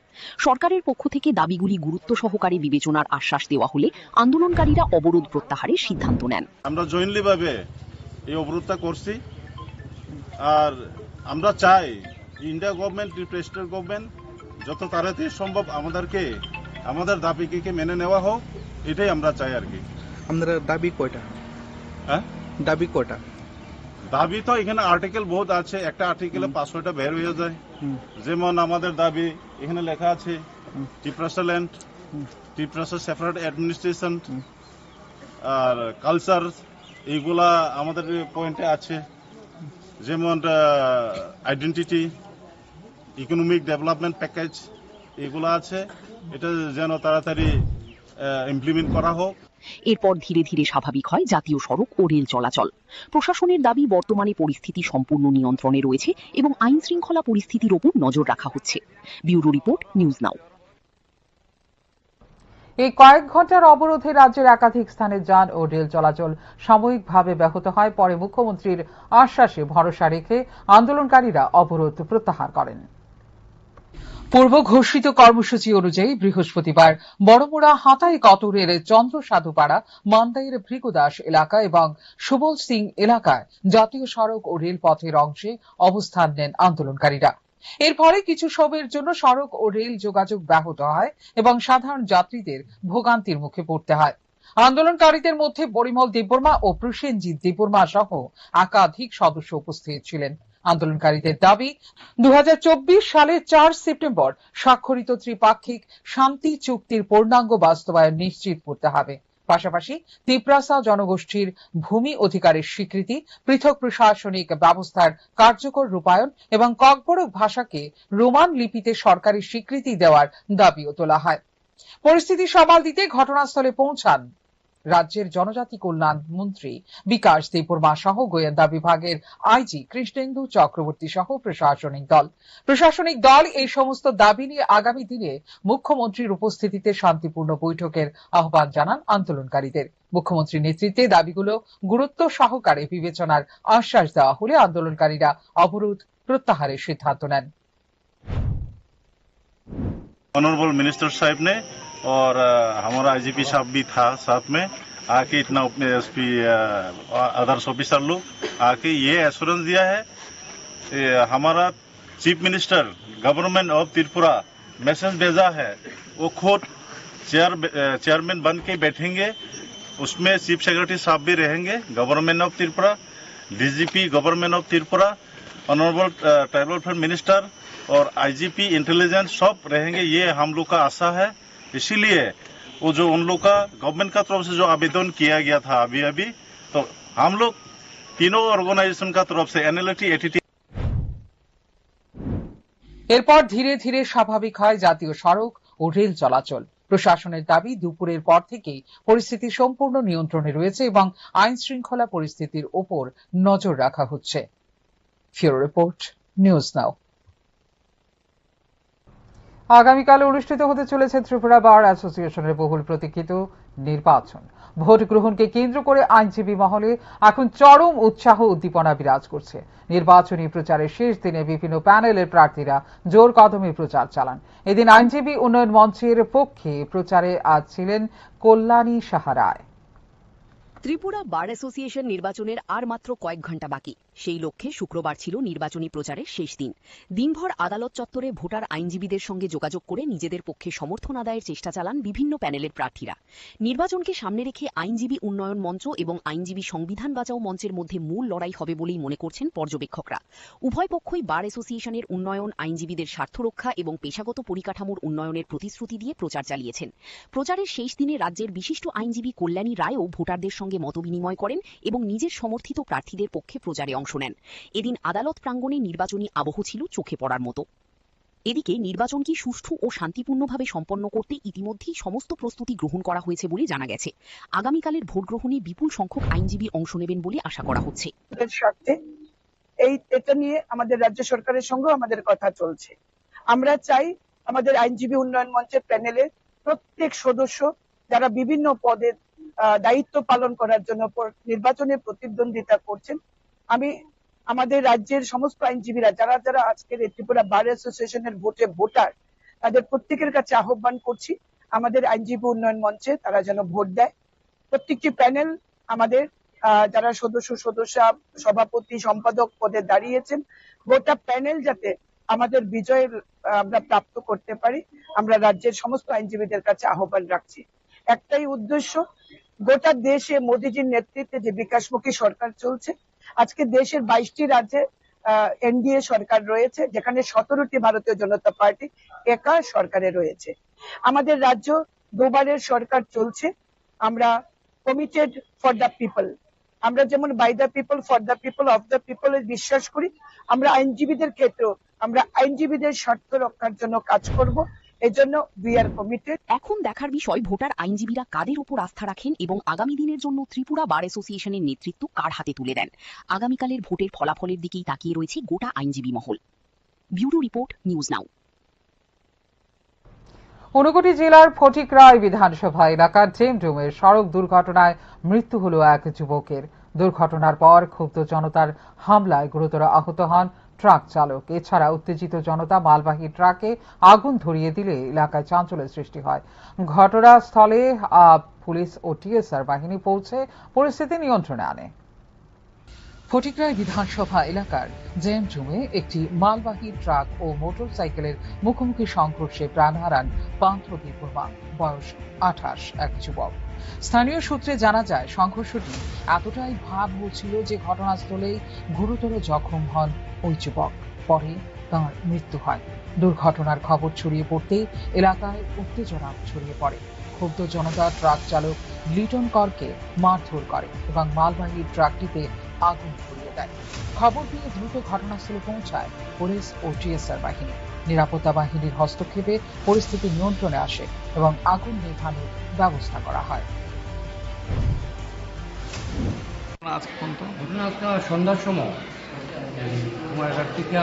সরকারের পক্ষ থেকে দাবিগুলি গুরুত্ব সহকারে বিবেচনার আশ্বাস দেওয়া হলে আন্দোলনকারীরা অবরোধ প্রত্যাহারের সিদ্ধান্ত নেন। আমরা জয়েন্টলি ভাবে এই অবরোধটা করছি, আর আমরা চাই ইন্ডিয়া গভর্নমেন্ট, প্রেসিডেন্ট গভর্নমেন্ট যত তাড়াতাড়ি সম্ভব আমাদের দাবিকে মেনে নেওয়া হোক, এটাই আমরা চাই আর কি। আমাদের দাবি কয়টা? হ্যাঁ, দাবি কয়টা? দাবি তো এখানে আর্টিকেল বহুত আছে, একটা আর্টিকেলে 500টা বের হয়ে যায়। যেমন আমাদের দাবি এখানে লেখা আছে Tripura land, Tripura separate administration আর কালচার, এইগুলা আমাদের পয়েন্টে আছে। যেমন আইডেন্টিটি, ইকোনমিক ডেভেলপমেন্ট প্যাকেজ, এগুলো আছে। এটা যেন তাড়াতাড়ি ইমপ্লিমেন্ট করা হোক। এরপর ধীরে ধীরে স্বাভাবিক হয় জাতীয় সড়ক ও রেল চলাচল। প্রশাসনের দাবি, বর্তমানে পরিস্থিতি সম্পূর্ণ নিয়ন্ত্রণে রয়েছে এবং আইন শৃঙ্খলা পরিস্থিতির ওপর নজর রাখা হচ্ছে। ব্যুরো রিপোর্ট, নিউজ নাও। এই কয়েক ঘন্টার অবরোধে রাজ্যের একাধিক স্থানে যান ও রেল চলাচল সাময়িকভাবে ব্যাহত হয়। পরে মুখ্যমন্ত্রীর আশ্বাসে ভরসা রেখে আন্দোলনকারীরা অবরোধ প্রত্যাহার করেন। পূর্ব ঘোষিত কর্মসূচি অনুযায়ী বৃহস্পতিবার বড়মুড়া হাতাই কতুরের চন্দ্রসাধুপাড়া, মান্দাইয়ের ভৃগুদাস এলাকা এবং সুবল সিং এলাকায় জাতীয় সড়ক ও রেলপথের অংশে অবস্থান নেন আন্দোলনকারীরা। এর ফলে কিছু সময়ের জন্য সড়ক ও রেল যোগাযোগ ব্যাহত হয় এবং সাধারণ যাত্রীদের ভোগান্তির মুখে পড়তে হয়। আন্দোলনকারীদের মধ্যে পরিমল দেববর্মা ও প্রসেনজিৎ দেববর্মা সহ একাধিক সদস্য উপস্থিত ছিলেন। আন্দোলনকারীদের দাবি, 2024 সালের 4 সেপ্টেম্বর স্বাক্ষরিত ত্রিপাক্ষিক শান্তি চুক্তির পূর্ণাঙ্গ বাস্তবায়ন নিশ্চিত করতে হবে। পাশাপাশি তিপ্রাসা জনগোষ্ঠীর ভূমি অধিকারের স্বীকৃতি, পৃথক প্রশাসনিক ব্যবস্থার কার্যকর রূপায়ণ এবং ককবরক ভাষাকে রোমান লিপিতে সরকারি স্বীকৃতি দেওয়ার দাবিও তোলা হয়। পরিস্থিতি সামাল দিতে ঘটনাস্থলে পৌঁছান রাজ্যের জনজাতি কল্যাণ মন্ত্রী বিকাশ দেববর্মা সহ গোয়েন্দা বিভাগের আইজি কৃষ্ণেন্দু চক্রবর্তী সহ প্রশাসনিক দল এই সমস্ত দাবি নিয়ে আগামী দিনে মুখ্যমন্ত্রীর উপস্থিতিতে শান্তিপূর্ণ বৈঠকের আহ্বান জানান আন্দোলনকারীদের। মুখ্যমন্ত্রীর নেতৃত্বে দাবিগুলো গুরুত্ব সহকারে বিবেচনার আশ্বাস দেওয়া হলে আন্দোলনকারীরা অবরোধ প্রত্যাহারের সিদ্ধান্ত নেন। ऑनरेबल मिनिस्टर साहब ने और हमारा आईजीपी साहब भी था साथ में, आके इतना एसपी अदर्स ऑफिसर लोग आके ये एश्योरेंस दिया है। हमारा chief minister government of Tripura message भेजा है, वो खुद चेयरमैन बन के बैठेंगे, उसमें चीफ सेक्रेटरी साहब भी रहेंगे, government of Tripura, DGP government of Tripura, honourable tribal welfare minister और आईजीपी इंटेलिजेंस सब रहेंगे। ये हम लोग का आशा है। इसीलिए वो जो उन लोग का गवर्नमेंट का तरफ से जो आवेदन किया गया था अभी तो हम लोग तीनों ऑर्गेनाइजेशन का तरफ से एनएलटी एटीटी। এরপর ধীরে ধীরে স্বাভাবিক হয় জাতীয় সড়ক ও রেল চলাচল। প্রশাসনের দাবি, দুপুরের পর থেকেই পরিস্থিতি সম্পূর্ণ নিয়ন্ত্রণে রয়েছে এবং আইন শৃঙ্খলা পরিস্থিতির ওপর নজর রাখা হচ্ছে। ব্যুরো রিপোর্ট, নিউজ নাও। আগামীকাল অনুষ্ঠিত হতে চলেছে ত্রিপুরা বার অ্যাসোসিয়েশনের বহুল প্রতীক্ষিত নির্বাচন। ভোট গ্রহণকে কেন্দ্র করে আইনজীবী মহলে এখন চরম উৎসাহ উদ্দীপনা বিরাজ করছে। নির্বাচনী প্রচারের শেষ দিনে বিভিন্ন প্যানেলের প্রার্থীরা জোর কদমে প্রচার চালান। এদিন আইনজীবী উন্নয়ন মঞ্চের পক্ষে প্রচারে আজ ছিলেন কল্যাণী সাহারায়। ত্রিপুরা বার অ্যাসোসিয়েশন নির্বাচনের আর মাত্র কয়েক ঘণ্টা বাকি। সেই লক্ষ্যে শুক্রবার ছিল নির্বাচনী প্রচারের শেষ দিন। দিনভর আদালত চত্বরে ভোটার আইনজীবীদের সঙ্গে যোগাযোগ করে নিজেদের পক্ষে সমর্থন আদায়ের চেষ্টা চালান বিভিন্ন প্যানেলের প্রার্থীরা। নির্বাচনকে সামনে রেখে আইনজীবী উন্নয়ন মঞ্চ এবং আইনজীবী সংবিধান বাঁচাও মঞ্চের মধ্যে মূল লড়াই হবে বলেই মনে করছেন পর্যবেক্ষকরা। উভয় পক্ষই বার অ্যাসোসিয়েশনের উন্নয়ন, আইনজীবীদের স্বার্থ রক্ষা এবং পেশাগত পরিকাঠামোর উন্নয়নের প্রতিশ্রুতি দিয়ে প্রচার চালিয়েছেন। প্রচারের শেষ দিনে রাজ্যের বিশিষ্ট আইনজীবী কল্যাণী রায়ও ভোটারদের সঙ্গে মতবিনিময় করেন এবং নিজের সমর্থিত প্রার্থীদের পক্ষে প্রচারে অংশ নেন। এদিন আদালত প্রাঙ্গণে নির্বাচনী আবহ ছিল চোখে পড়ার মতো। এদিকে নির্বাচনকে সুষ্ঠু ও শান্তিপূর্ণভাবে সম্পন্ন করতে ইতিমধ্যেই সমস্ত প্রস্তুতি গ্রহণ করা হয়েছে বলে জানা গেছে। আগামীকালের ভোট গ্রহণে বিপুল সংখ্যক আইনজীবী অংশ নেবেন বলে আশা করা হচ্ছে। এটা নিয়ে আমাদের রাজ্য সরকারের সঙ্গে আমাদের কথা চলছে। আমরা চাই আমাদের আইনজীবী উন্নয়ন মঞ্চের প্যানেলে প্রত্যেক সদস্য যারা বিভিন্ন পদে দায়িত্ব পালন করার জন্য নির্বাচনে প্রতিদ্বন্দ্বিতা করছেন, আমি আমাদের রাজ্যের সমস্ত আইনজীবীরা যারা যারা আজকের ত্রিপুরা বার অ্যাসোসিয়েশনের ভোটার, তাদের প্রত্যেকের কাছে আহ্বান করছি আমাদের আইনজীবী উন্নয়ন মঞ্চে তারা যেন ভোট দেয়। প্রত্যেকটি প্যানেল আমাদের যারা সদস্য, সভাপতি, সম্পাদক পদে দাঁড়িয়েছেন, গোটা প্যানেল যাতে আমাদের বিজয়ের আমরা প্রাপ্ত করতে পারি, আমরা রাজ্যের সমস্ত আইনজীবীদের কাছে আহ্বান রাখছি। একটাই উদ্দেশ্য, গোটা দেশে মোদীজির নেতৃত্বে যে বিকাশমুখী সরকার চলছে, আজকে দেশের 22টি রাজ্যে এনডিএ সরকার রয়েছে, যেখানে 17টি ভারতীয় জনতা পার্টি একা সরকারে রয়েছে। আমাদের রাজ্য দুবারের সরকার চলছে। আমরা কমিটেড ফর দ্য পিপল, আমরা যেমন by the people, for the people, of the people বিশ্বাস করি, আমরা আইনজীবীদের ক্ষেত্রেও আমরা আইনজীবীদের স্বার্থ রক্ষার জন্য কাজ করব এই জন্য উই আর কমিটেড। এখন দেখার বিষয় ভোটার আইনজীবীরা কাদের উপর আস্থা রাখেন এবং আগামী দিনের জন্য ত্রিপুরা বার অ্যাসোসিয়েশনের নেতৃত্ব কার হাতে তুলে দেন। আগামীকালের ভোটের ফলাফলের দিকেই তাকিয়ে রয়েছে গোটা আইনজীবী মহল। ব্যুরো রিপোর্ট, নিউজ নাও। ঊনকোটি জেলার ফটিকরায় বিধানসভা এলাকার জেমডুমের সড়ক দুর্ঘটনায় মৃত্যু হল এক যুবকের। দুর্ঘটনার পর ক্ষুব্ধ জনতার হামলায় গুরুতর আহত হন ট্রাক চালক। এছাড়া উত্তেজিত জনতা মালবাহী ট্রাকে আগুন ধরিয়ে দিলে এলাকায় চাঞ্চল্যের সৃষ্টি হয়। ঘটনাস্থলে পুলিশ ও টিএসআর বাহিনী পৌঁছে পরিস্থিতি নিয়ন্ত্রণে আনে। ফটিকরায় বিধানসভা এলাকার জেমজুমে একটি মালবাহী ট্রাক ও মোটরসাইকেলের মুখোমুখি সংঘর্ষে প্রাণ হারান পান্থবী বর্মা, বয়স 28, এক যুবক। স্থানীয় সূত্রে জানা যায়, সংঘর্ষটি এতটাই ভয়াবহ ছিল যে ঘটনাস্থলেই গুরুতর জখম হন ওই যুবক। পরে তাঁর মৃত্যু হয়। দুর্ঘটনার খবর ছড়িয়ে পড়তেই এলাকায় উত্তেজনা ছড়িয়ে পড়ে। ক্ষুব্ধ জনতা ট্রাক চালক লিটন করকে মারধর করে এবং মালবাহী ট্রাকটিতে আগুন ধরিয়ে দেয়। খবর পেয়ে দ্রুত ঘটনাস্থলে পৌঁছায় পুলিশ ও টিএসআর বাহিনী। নিরাপত্তা বাহিনীর হস্তক্ষেপে পরিস্থিতি নিয়ন্ত্রণে আসে এবং আগুন নেভানোর ব্যবস্থা করা হয়। সন্ধ্যার সময় আমার এখান থেকে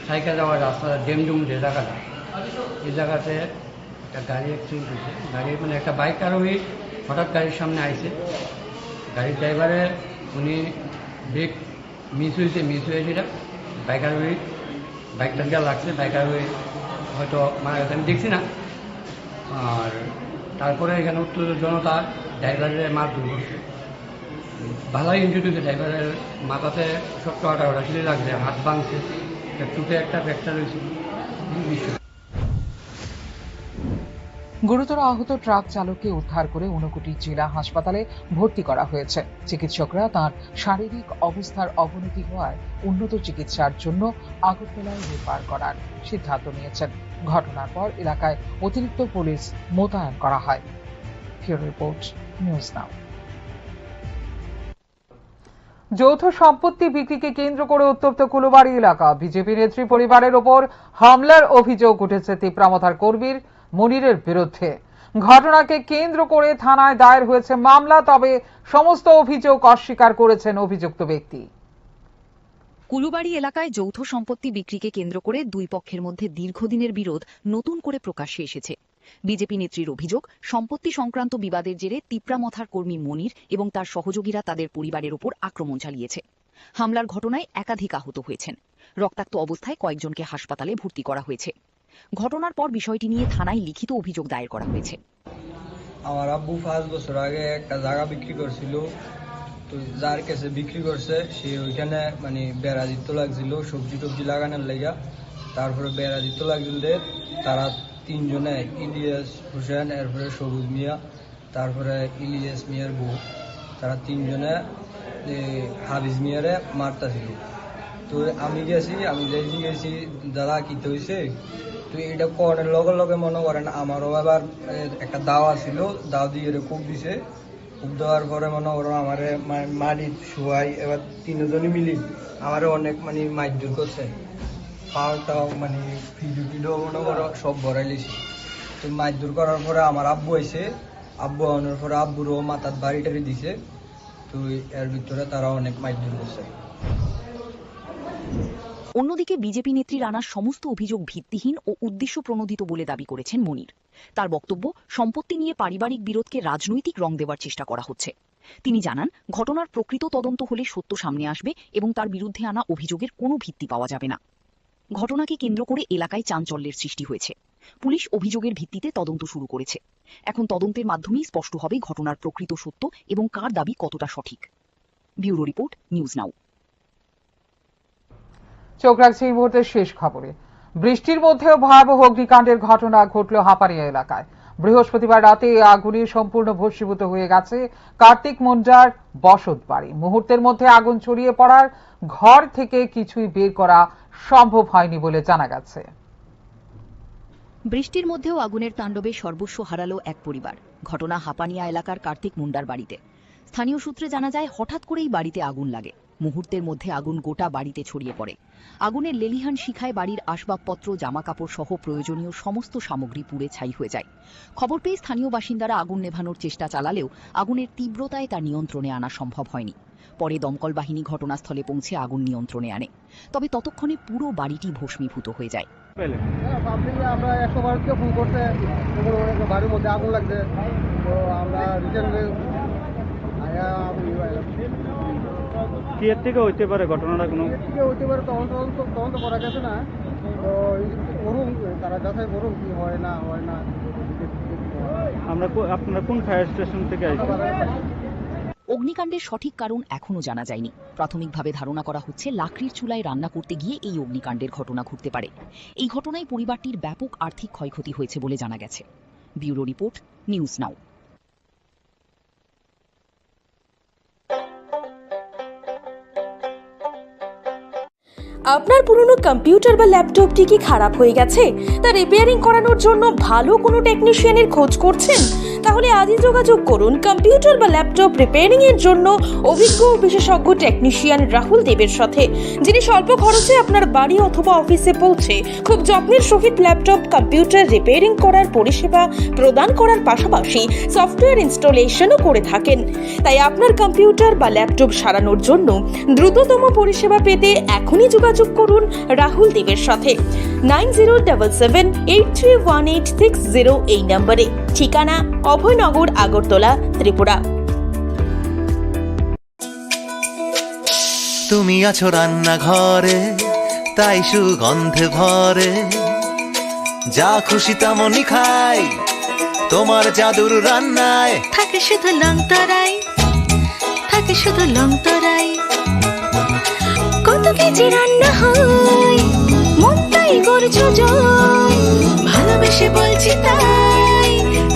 সাইকেল যাওয়ার রাস্তা ডেমডুম যে জায়গাটা, এই জায়গাতে একটা গাড়ি অ্যাক্সিডেন্ট হয়েছে। গাড়ির মানে একটা বাইক আরোহী হঠাৎ গাড়ির সামনে আইছে। গাড়ির ড্রাইভারে উনি ব্রেক মিস হয়ে সেটা বাইক আরোহী বাইকটা গিয়ে লাগছে। বাইক আরোহী হয়তো মারা গেছে, আমি দেখছি না। আর তারপরে এখানে উত্তেজিত জনতা ড্রাইভারের মারধর করছে। ভালোই ইনজুরি হয়েছে। ড্রাইভারের মাথাতে ছোট্ট আটা ছিঁড়ে লাগছে, হাত ভাঙছে, চুটে একটা ফ্র্যাকচার হয়েছে। গুরুতর আহত ট্রাক চালককে উদ্ধার করে ঊনকোটি জেলা হাসপাতালে ভর্তি করা হয়েছে। চিকিৎসকরা তাঁর শারীরিক অবস্থার অবনতি হওয়ায় উন্নত চিকিৎসার জন্য আগরতলায় রেফার করার সিদ্ধান্ত নিয়েছেন। ঘটনার পর এলাকায় অতিরিক্ত পুলিশ মোতায়েন করা হয়। ব্যুরো রিপোর্ট, নিউজ নাও। যৌথ সম্পত্তি বিক্রিকে কেন্দ্র করে উত্তপ্ত কুলুবাড়ি এলাকা। বিজেপি নেত্রী পরিবারের ওপর হামলার অভিযোগ উঠেছে তিপ্রামথার কর্মীর মনিরের বিরুদ্ধে। ঘটনাকে কেন্দ্র করে থানায় দায়ের হয়েছে মামলা, তবে সমস্ত অভিযোগ অস্বীকার করেছেন অভিযুক্ত ব্যক্তি। কুলুবাড়ি এলাকায় যৌথ সম্পত্তি বিক্রিকে কেন্দ্র করে দুই পক্ষের মধ্যে দীর্ঘদিনের বিরোধ নতুন করে প্রকাশ্যে এসেছে। বিজেপি নেত্রীর অভিযোগ, সম্পত্তি সংক্রান্ত বিবাদের জেরে তিপ্রামথার কর্মী মনির এবং তার সহযোগীরা তাদের পরিবারের উপর আক্রমণ চালিয়েছে। হামলার ঘটনায় একাধিক আহত হয়েছেন। রক্তাক্ত অবস্থায় কয়েকজনকে হাসপাতালে ভর্তি করা হয়েছে। ঘটনার পর বিষয়টি নিয়ে থানায় লিখিত অভিযোগ দায়ের করা হয়েছে। আমার আব্বু 5 বছর আগে একটা জায়গা বিক্রি করছিল, তো যার কাছে বিক্রি করছে সে ওইখানে মানে বেড়া দিতে লাগছিল সবজি টবজি লাগানোর লেগা। তারপরে বেড়া দিতে লাগছিল, তারা তিনজনে, ইলিয়াস হোসেন, এরপরে সবুজ মিয়া, তারপরে ইলিয়াস মিয়ার বউ, তারা তিনজনে হাবিজ মিয়ারে মারতাছিল। তো আমি গেছি দাদা কি হয়েছে, তো এটা করার লগে লগে মনে করেন আমারও আবার একটা দাওয়া ছিল, দাও দিয়ে খুব দিছে। খুব দেওয়ার পরে মনে করো আমার মাটি শুয়াই, এবার তিনজনই মিলি আমারও অনেক মানে মারধর করছে। পাওটাও মানে ফিডো মনে করো সব ভরাই লিছি। তো মারধর করার পরে আমার আব্বু আইছে, আব্বু আনার পরে আব্বুরও মাথার বাড়ি টাড়ি দিছে। তো এর ভিতরে তারা অনেক মারধর করছে। অন্যদিকে বিজেপি নেত্রীর আনা সমস্ত অভিযোগ ভিত্তিহীন ও উদ্দেশ্য প্রণোদিত বলে দাবি করেছেন মনির। তার বক্তব্য, সম্পত্তি নিয়ে পারিবারিক বিরোধকে রাজনৈতিক রং দেওয়ার চেষ্টা করা হচ্ছে। তিনি জানান, ঘটনার প্রকৃত তদন্ত হলে সত্য সামনে আসবে এবং তার বিরুদ্ধে আনা অভিযোগের কোনো ভিত্তি পাওয়া যাবে না। ঘটনাকে কেন্দ্র করে এলাকায় চাঞ্চল্যের সৃষ্টি হয়েছে। পুলিশ অভিযোগের ভিত্তিতে তদন্ত শুরু করেছে। এখন তদন্তের মাধ্যমেই স্পষ্ট হবে ঘটনার প্রকৃত সত্য এবং কার দাবি কতটা সঠিক। ব্যুরো রিপোর্ট, নিউজ নাও। চোখ রাখছে এই মুহূর্তের শেষ খবরে। বৃষ্টির মধ্যেও ভয়াবহ অগ্নিকাণ্ডের ঘটনা ঘটল হাপানিয়া এলাকায়। বৃহস্পতিবার রাতে আগুনে সম্পূর্ণ ভস্মীভূত হয়ে গেছে কার্তিক মুন্ডার বসত বাড়ি। মুহূর্তের মধ্যে আগুন ছড়িয়ে পড়ার ঘর থেকে কিছুই বের করা সম্ভব হয়নি বলে জানা গেছে। বৃষ্টির মধ্যেও আগুনের তাণ্ডবে সর্বস্ব হারালো এক পরিবার। ঘটনা হাপানিয়া এলাকার কার্তিক মুন্ডার বাড়িতে। স্থানীয় সূত্রে জানা যায়, হঠাৎ করেই বাড়িতে আগুন লাগে। মুহূর্তের মধ্যে আগুন গোটা বাড়িতে ছড়িয়ে পড়ে। আগুনের লেলিহান শিখায় বাড়ির আসবাবপত্র, জামাকাপড় সহ প্রয়োজনীয় সমস্ত সামগ্রী পুড়ে ছাই হয়ে যায়। খবর পেয়ে স্থানীয় বাসিন্দারা আগুন নেভানোর চেষ্টা চালালেও আগুনের তীব্রতায় তা নিয়ন্ত্রণে আনা সম্ভব হয়নি। পরে দমকল বাহিনী ঘটনাস্থলে পৌঁছে আগুন নিয়ন্ত্রণে আনে, তবে ততক্ষণে পুরো বাড়িটি ভস্মীভূত হয়ে যায়। আমরা 112-কে ফোন করতে বাড়ির মধ্যে আগুন লাগছে, তো আমরা রিসেন্টলি কি এর থেকে হইতে পারে ঘটনাটা? কোনো হইতে পারে, তখন তো করা গেছে না, তো করুন, তারা যাচাই করুন কি হয় না হয় না। আপনারা কোন ফায়ার স্টেশন থেকে আসবেন? অগ্নিকাণ্ডের সঠিক কারণ এখনো জানা যায়নি। প্রাথমিকভাবে ধারণা করা হচ্ছে লাকড়ির চুলায় রান্না করতে গিয়ে এই অগ্নিকাণ্ডের ঘটনা ঘটতে পারে। এই ঘটনায় পরিবারটির ব্যাপক আর্থিক ক্ষয়ক্ষতি হয়েছে বলে জানা গেছে। ব্যুরো রিপোর্ট, নিউজ নাও। আপনার পুরনো কম্পিউটার বা ল্যাপটপটি কি খারাপ হয়ে গেছে? তা রিপেয়ারিং করানোর জন্য ভালো কোনো টেকনিশিয়ানের খোঁজ করছেন? তাহলে আজই যোগাযোগ করুন কম্পিউটার বা ল্যাপটপ রিপেয়ারিং এর জন্য অভিজ্ঞ বিশেষজ্ঞ টেকনিশিয়ান রাহুল দেবের সাথে, যিনি স্বল্প খরচে আপনার বাড়ি অথবা অফিসে পৌঁছে খুব যত্নের সহিত ল্যাপটপ কম্পিউটার রিপেয়ারিং করার পরিষেবা প্রদান করার পাশাপাশি সফটওয়্যার ইনস্টলেশনও করে থাকেন। তাই আপনার কম্পিউটার বা ল্যাপটপ সারানোর জন্য দ্রুততম পরিষেবা পেতে এখনই যোগাযোগ করুন রাহুল দেবের সাথে 9077831860 এই নম্বরে। ঠিকানা অভয়নগর, আগরতলা, ত্রিপুরা। তুমি আছো রান্নাঘরে, তাই সুগন্ধে ভরে, যা খুশি তেমনই খাই তোমার জাদুর রান্নায়। থাকে শুধু লং তরাই, থাকে শুধু লং তরাই। কত কেজি রান্না হয়, মন তাই করছো জয়। ভালোবেসে বলছি তাই,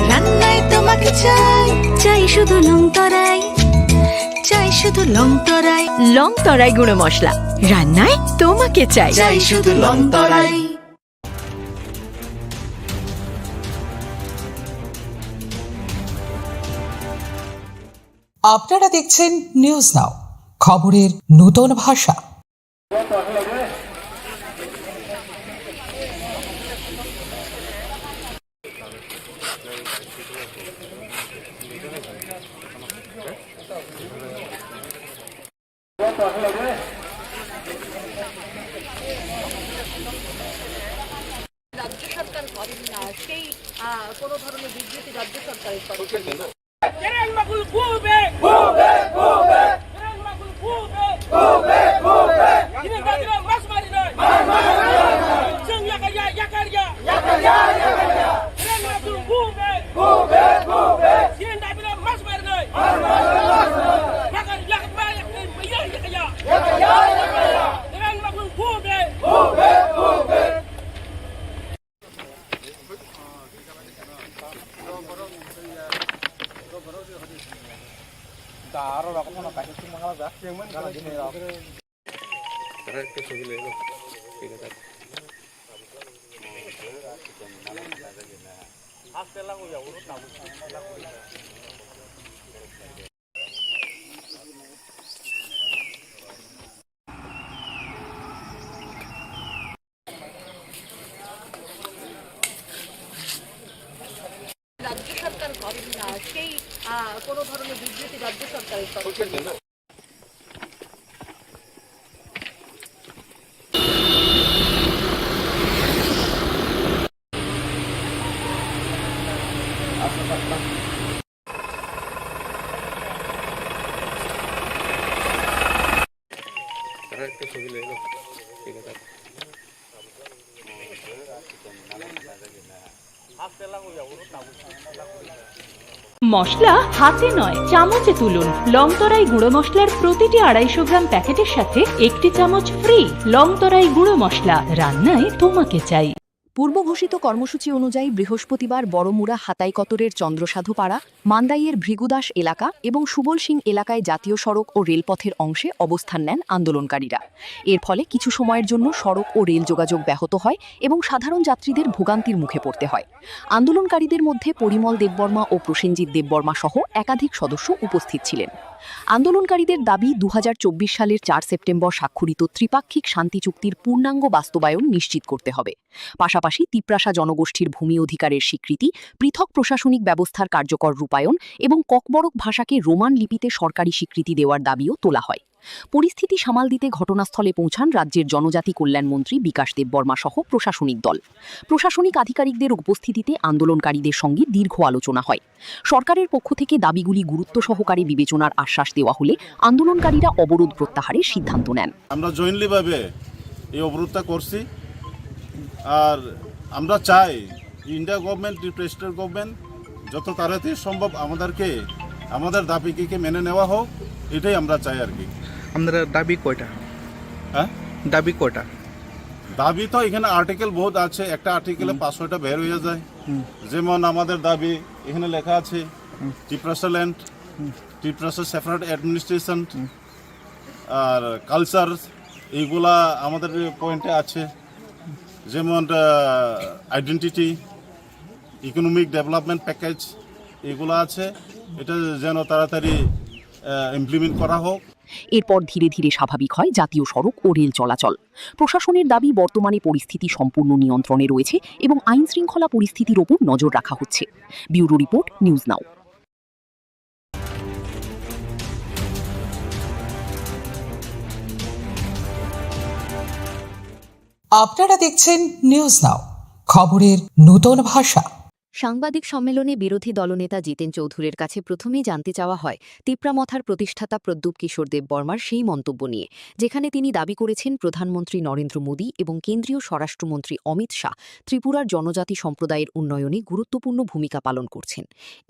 রান্নায় তোমাকে চাই, চাই শুধু লং তরাই, চাই শুধু লং তরাই। লং তরাই গুঁড়ো মশলা, রান্নায় তোমাকে চাই, চাই শুধু লং তরাই। আপনারা দেখছেন নিউজ নাও, খবরের নতুন ভাষা। রাজ্য সরকার করেন না, সেই কোনো ধরনের বিবৃতি রাজ্য সরকারের করেন। রাজ্য সরকার করেন না, সেই কোনো ধরনের বিবৃতি রাজ্য সরকারের করেন। মশলা হাতে নয় চামচে তুলুন। লংতরাই গুঁড়ো মশলার প্রতিটি 250 গ্রাম প্যাকেটের সাথে 1 চামচ ফ্রি। লংতরাই গুঁড়ো মশলা, রান্নায় তোমাকে চাই। পূর্ব ঘোষিত কর্মসূচি অনুযায়ী বৃহস্পতিবার বড়মুড়া হাতাইকতরের চন্দ্রসাধুপাড়া, মান্দাইয়ের ভৃগুদাস এলাকা এবং সুবল সিং এলাকায় জাতীয় সড়ক ও রেলপথের অংশে অবস্থান নেন আন্দোলনকারীরা। এর ফলে কিছু সময়ের জন্য সড়ক ও রেল যোগাযোগ ব্যাহত হয় এবং সাধারণ যাত্রীদের ভোগান্তির মুখে পড়তে হয়। আন্দোলনকারীদের মধ্যে পরিমল দেববর্মা ও প্রসেনজিৎ দেববর্মা সহ একাধিক সদস্য উপস্থিত ছিলেন। আন্দোলনকারীদের দাবি 2024 সালের 4 সেপ্টেম্বর স্বাক্ষরিত ত্রিপাক্ষিক শান্তি চুক্তির পূর্ণাঙ্গ বাস্তবায়ন নিশ্চিত করতে হবে। পাশাপাশি তিপ্রাসা জনগোষ্ঠীর ভূমি অধিকারের স্বীকৃতি, পৃথক প্রশাসনিক ব্যবস্থার কার্যকর রূপায়ণ এবং ককবরক ভাষাকে রোমান লিপিতে সরকারি স্বীকৃতি দেওয়ার দাবিও তোলা হয়। পরিস্থিতি সামাল দিতে ঘটনাস্থলে পৌঁছান রাজ্যের জনজাতি কল্যাণমন্ত্রী বিকাশ দেববর্মা সহ প্রশাসনিক দল। প্রশাসনিক আধিকারিকদের উপস্থিতিতে আন্দোলনকারীদের সঙ্গে দীর্ঘ আলোচনা হয়। সরকারের পক্ষ থেকে দাবিগুলি গুরুত্ব সহকারে বিবেচনার আশ্বাস দেওয়া হলে আন্দোলনকারীরা অবরোধ প্রত্যাহারের সিদ্ধান্ত নেন। আমরা জয়েন্টলিভাবে এই অবরোধটা করছি, আর আমরা চাই ইন্ডিয়া গভর্নমেন্ট, প্রেসিডেন্ট গভর্নমেন্ট যত তাড়াতাড়ি সম্ভব আমাদের দাবিকে মেনে নেওয়া হোক, এটাই আমরা চাই আর কি। আপনারা দাবি কয়টা? হ্যাঁ, দাবি কয়টা? দাবি তো এখানে আর্টিকেল বহুত আছে, একটা আর্টিকেলে 500টা বের হয়ে যায়। যেমন আমাদের দাবি এখানে লেখা আছে ত্রিপ্রাসা ল্যান্ড, ত্রিপ্রাসা সেপারেট অ্যাডমিনিস্ট্রেশন আর কালচার, এইগুলা আমাদের পয়েন্টে আছে। যেমন আইডেন্টিটি, ইকোনমিক ডেভেলপমেন্ট প্যাকেজ, এগুলো আছে। এটা যেন তাড়াতাড়ি ইমপ্লিমেন্ট করা হোক। এরপর ধীরে ধীরে স্বাভাবিক হয় জাতীয় সড়ক ও রেল চলাচল। প্রশাসনের দাবি বর্তমানে পরিস্থিতি সম্পূর্ণ নিয়ন্ত্রণে রয়েছে এবং আইন শৃঙ্খলা পরিস্থিতির ওপর নজর রাখা হচ্ছে। ব্যুরো রিপোর্ট, নিউজ নাও। আপনারা দেখছেন নিউজ নাও, খবরের নতুন ভাষা। সাংবাদিক সম্মেলনে বিরোধী দলনেতা জিতেন চৌধুরীর কাছে প্রথমেই জানতে চাওয়া হয় তিপ্রামথার প্রতিষ্ঠাতা প্রদ্যুৎ কিশোর দেববর্মার সেই মন্তব্য নিয়ে, যেখানে তিনি দাবি করেছেন প্রধানমন্ত্রী নরেন্দ্র মোদী এবং কেন্দ্রীয় স্বরাষ্ট্রমন্ত্রী অমিত শাহ ত্রিপুরার জনজাতি সম্প্রদায়ের উন্নয়নে গুরুত্বপূর্ণ ভূমিকা পালন করছেন।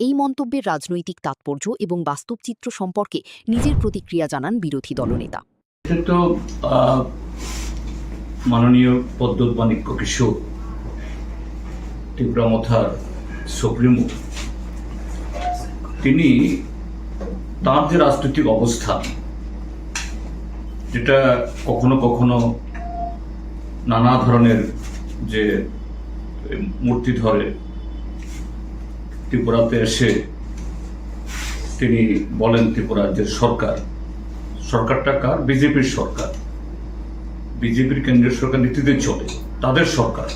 এই মন্তব্যের রাজনৈতিক তাৎপর্য এবং বাস্তব চিত্র সম্পর্কে নিজের প্রতিক্রিয়া জানান বিরোধী দলনেতা। মাননীয় প্রদ্যুৎ মাণিক্য কিশোর, তিপ্রামথার সুপ্রিমো, তিনি তাঁর যে রাজনৈতিক অবস্থান, যেটা কখনো কখনো নানা ধরনের যে মূর্তি ধরে ত্রিপুরাতে এসে তিনি বলেন ত্রিপুরার যে সরকারটা কার? বিজেপির সরকার, বিজেপির কেন্দ্রীয় সরকার নীতিতে চলে, তাদের সরকার।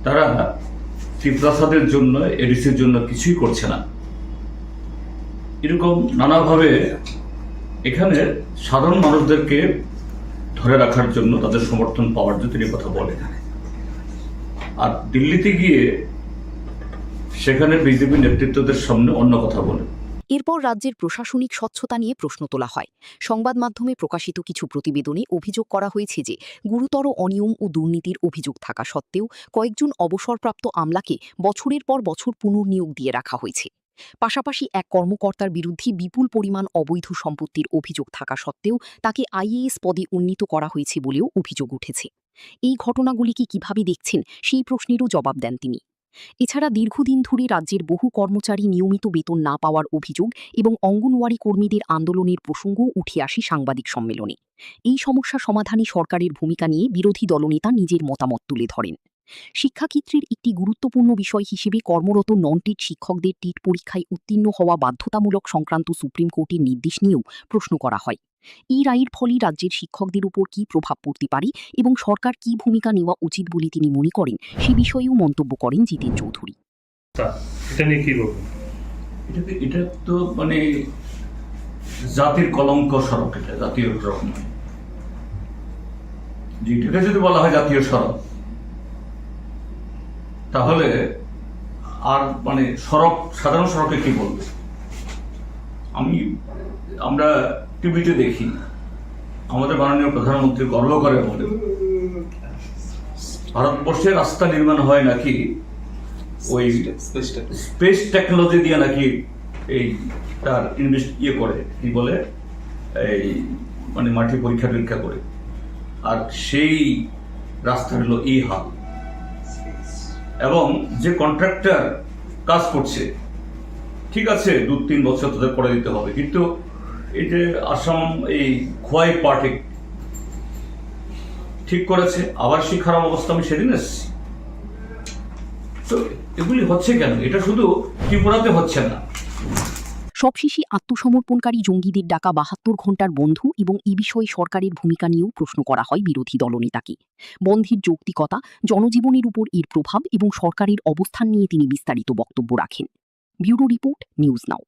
তারা ত্রিপ্রাসাদের জন্য, এডিসির জন্য কিছুই করছে না। এরকম নানাভাবে এখানে সাধারণ মানুষদেরকে ধরে রাখার জন্য, তাদের সমর্থন পাওয়ার জন্য তিনি কথা বলেন। আর দিল্লিতে গিয়ে সেখানে বিজেপি নেতৃত্বদের সামনে অন্য কথা বলেন। এরপর রাজ্যের প্রশাসনিক স্বচ্ছতা নিয়ে প্রশ্ন তোলা হয়। সংবাদ মাধ্যমে প্রকাশিত কিছু প্রতিবেদনে অভিযোগ করা হয়েছে যে গুরুতর অনিয়ম ও দুর্নীতির অভিযোগ থাকা সত্ত্বেও কয়েকজন অবসরপ্রাপ্ত আমলাকে বছরের পর বছর পুনর্নিয়োগ দিয়ে রাখা হয়েছে। পাশাপাশি এক কর্মকর্তার বিরুদ্ধে বিপুল পরিমাণ অবৈধ সম্পত্তির অভিযোগ থাকা সত্ত্বেও তাকে আইএএস পদে উন্নীত করা হয়েছে বলেও অভিযোগ উঠেছে। এই ঘটনাগুলিকে কিভাবে দেখছেন সেই প্রশ্নেরও জবাব দেন তিনি। এছাড়া দীর্ঘদিন ধরে রাজ্যের বহু কর্মচারী নিয়মিত বেতন না পাওয়ার অভিযোগ এবং অঙ্গনওয়াড়ি কর্মীদের আন্দোলনের প্রসঙ্গও উঠে আসে সাংবাদিক সম্মেলনে। এই সমস্যা সমাধানে সরকারের ভূমিকা নিয়ে বিরোধী দলনেতা নিজের মতামত তুলে ধরেন। শিক্ষাক্ষেত্রের একটি গুরুত্বপূর্ণ বিষয় হিসেবে কর্মরত নন টিট শিক্ষকদের টিট পরীক্ষায় উত্তীর্ণ হওয়া বাধ্যতামূলক সংক্রান্ত সুপ্রিম কোর্টের নির্দেশ নিয়েও প্রশ্ন করা হয়। এই রায়ের ফলে রাজ্যের শিক্ষকদের উপর কী প্রভাব পড়তে পারে এবং সরকার কী ভূমিকা নেওয়া উচিত বলে তিনি মনে করেন, সে বিষয়েও মন্তব্য করেন জিতেন চৌধুরী। এটা তো মানে জাতির কলঙ্ক সড়ক, এটা জাতীয় সড়ক নয়। যেটাকে যদি বলা হয় জাতীয় সড়ক, তাহলে আর মানে সড়ক, সাধারণ সড়কে কি বলবে? আমরা টিভিতে দেখি, আমাদের মাননীয় প্রধানমন্ত্রী গর্ব করে বলে ভারতবর্ষের রাস্তা নির্মাণ হয় নাকি ওই স্পেস টেকনোলজি দিয়ে, নাকি এই তার করে কি বলে এই মানে মাটি পরীক্ষা করে, আর সেই রাস্তা হলো এই হাল। এবং যে কন্ট্রাক্টর কাজ করছে, ঠিক আছে 2-3 বছর তাদের করে দিতে হবে, কিন্তু এই যে আসাম এই খোয়াই পার্টি ঠিক করেছে, আবার সেই খারাপ অবস্থা আমি সেদিন এসেছি। তো এগুলি হচ্ছে কেন? এটা শুধু ত্রিপুরাতে হচ্ছে না। সবশেষে আত্মসমর্পণকারী জঙ্গিদের ডাকা 72 ঘণ্টার বন্ধ এবং এ বিষয়ে সরকারের ভূমিকা নিয়েও প্রশ্ন করা হয় বিরোধী দলনেতাকে। বন্ধের যৌক্তিকতা, জনজীবনের উপর এর প্রভাব এবং সরকারের অবস্থান নিয়ে তিনি বিস্তারিত বক্তব্য রাখেন। ব্যুরো রিপোর্ট, নিউজ নাও।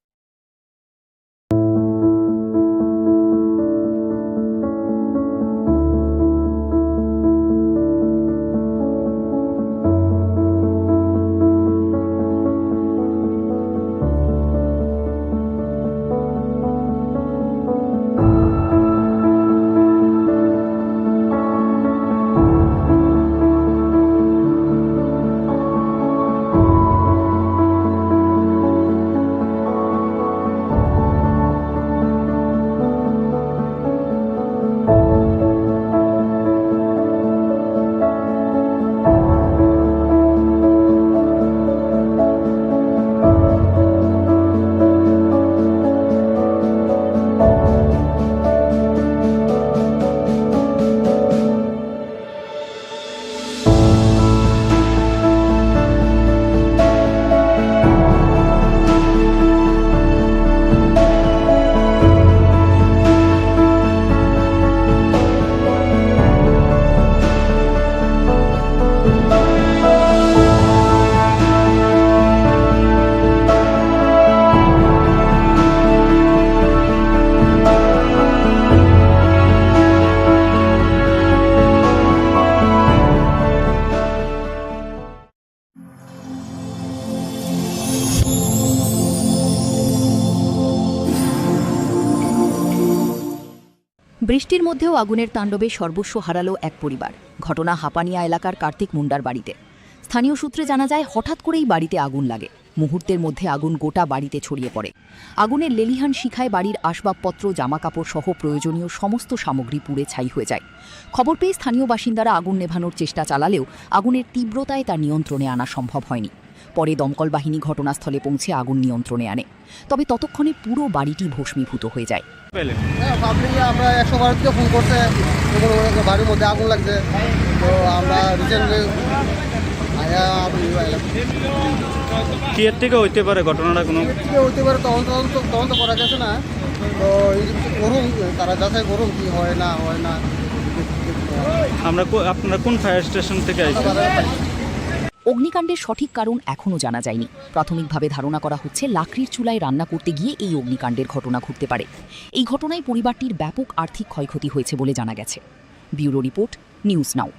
বৃষ্টির মধ্যেও আগুনের তাণ্ডবে সর্বস্ব হারালো এক পরিবার। ঘটনা হাপানিয়া এলাকার কার্তিক মুন্ডার বাড়িতে। স্থানীয় সূত্রে জানা যায়, হঠাৎ করেই বাড়িতে আগুন লাগে। মুহূর্তের মধ্যে আগুন গোটা বাড়িতে ছড়িয়ে পড়ে। আগুনের লেলিহান শিখায় বাড়ির আসবাবপত্র, জামাকাপড় সহ প্রয়োজনীয় সমস্ত সামগ্রী পুড়ে ছাই হয়ে যায়। খবর পেয়ে স্থানীয় বাসিন্দারা আগুন নেভানোর চেষ্টা চালালেও আগুনের তীব্রতায় তা নিয়ন্ত্রণে আনা সম্ভব হয়নি। পরে দমকল বাহিনী ঘটনাস্থলে পৌঁছে আগুন নিয়ন্ত্রণে আনে, তবে ততক্ষণে পুরো বাড়িটি ভস্মীভূত হয়ে যায়। আমরা 112 থেকে ফোন করছে, বাড়ির মধ্যে আগুন লাগছে। তো আমরা রিসেন্টলি কি এর থেকে হইতে পারে ঘটনাটা? কোনো হইতে পারে, তখন তো করা গেছে না। তো করুন, তারা যাচাই করুন কি হয় না হয় না। আপনারা কোন ফায়ার স্টেশন থেকে আসছেন? অগ্নিকাণ্ডের সঠিক কারণ এখনও জানা যায়নি। প্রাথমিকভাবে ধারণা করা হচ্ছে লাকড়ির চুলায় রান্না করতে গিয়ে এই অগ্নিকাণ্ডের ঘটনা ঘটতে পারে। এই ঘটনায় পরিবারটির ব্যাপক আর্থিক ক্ষয়ক্ষতি হয়েছে বলে জানা গেছে। ব্যুরো রিপোর্ট, নিউজ নাও।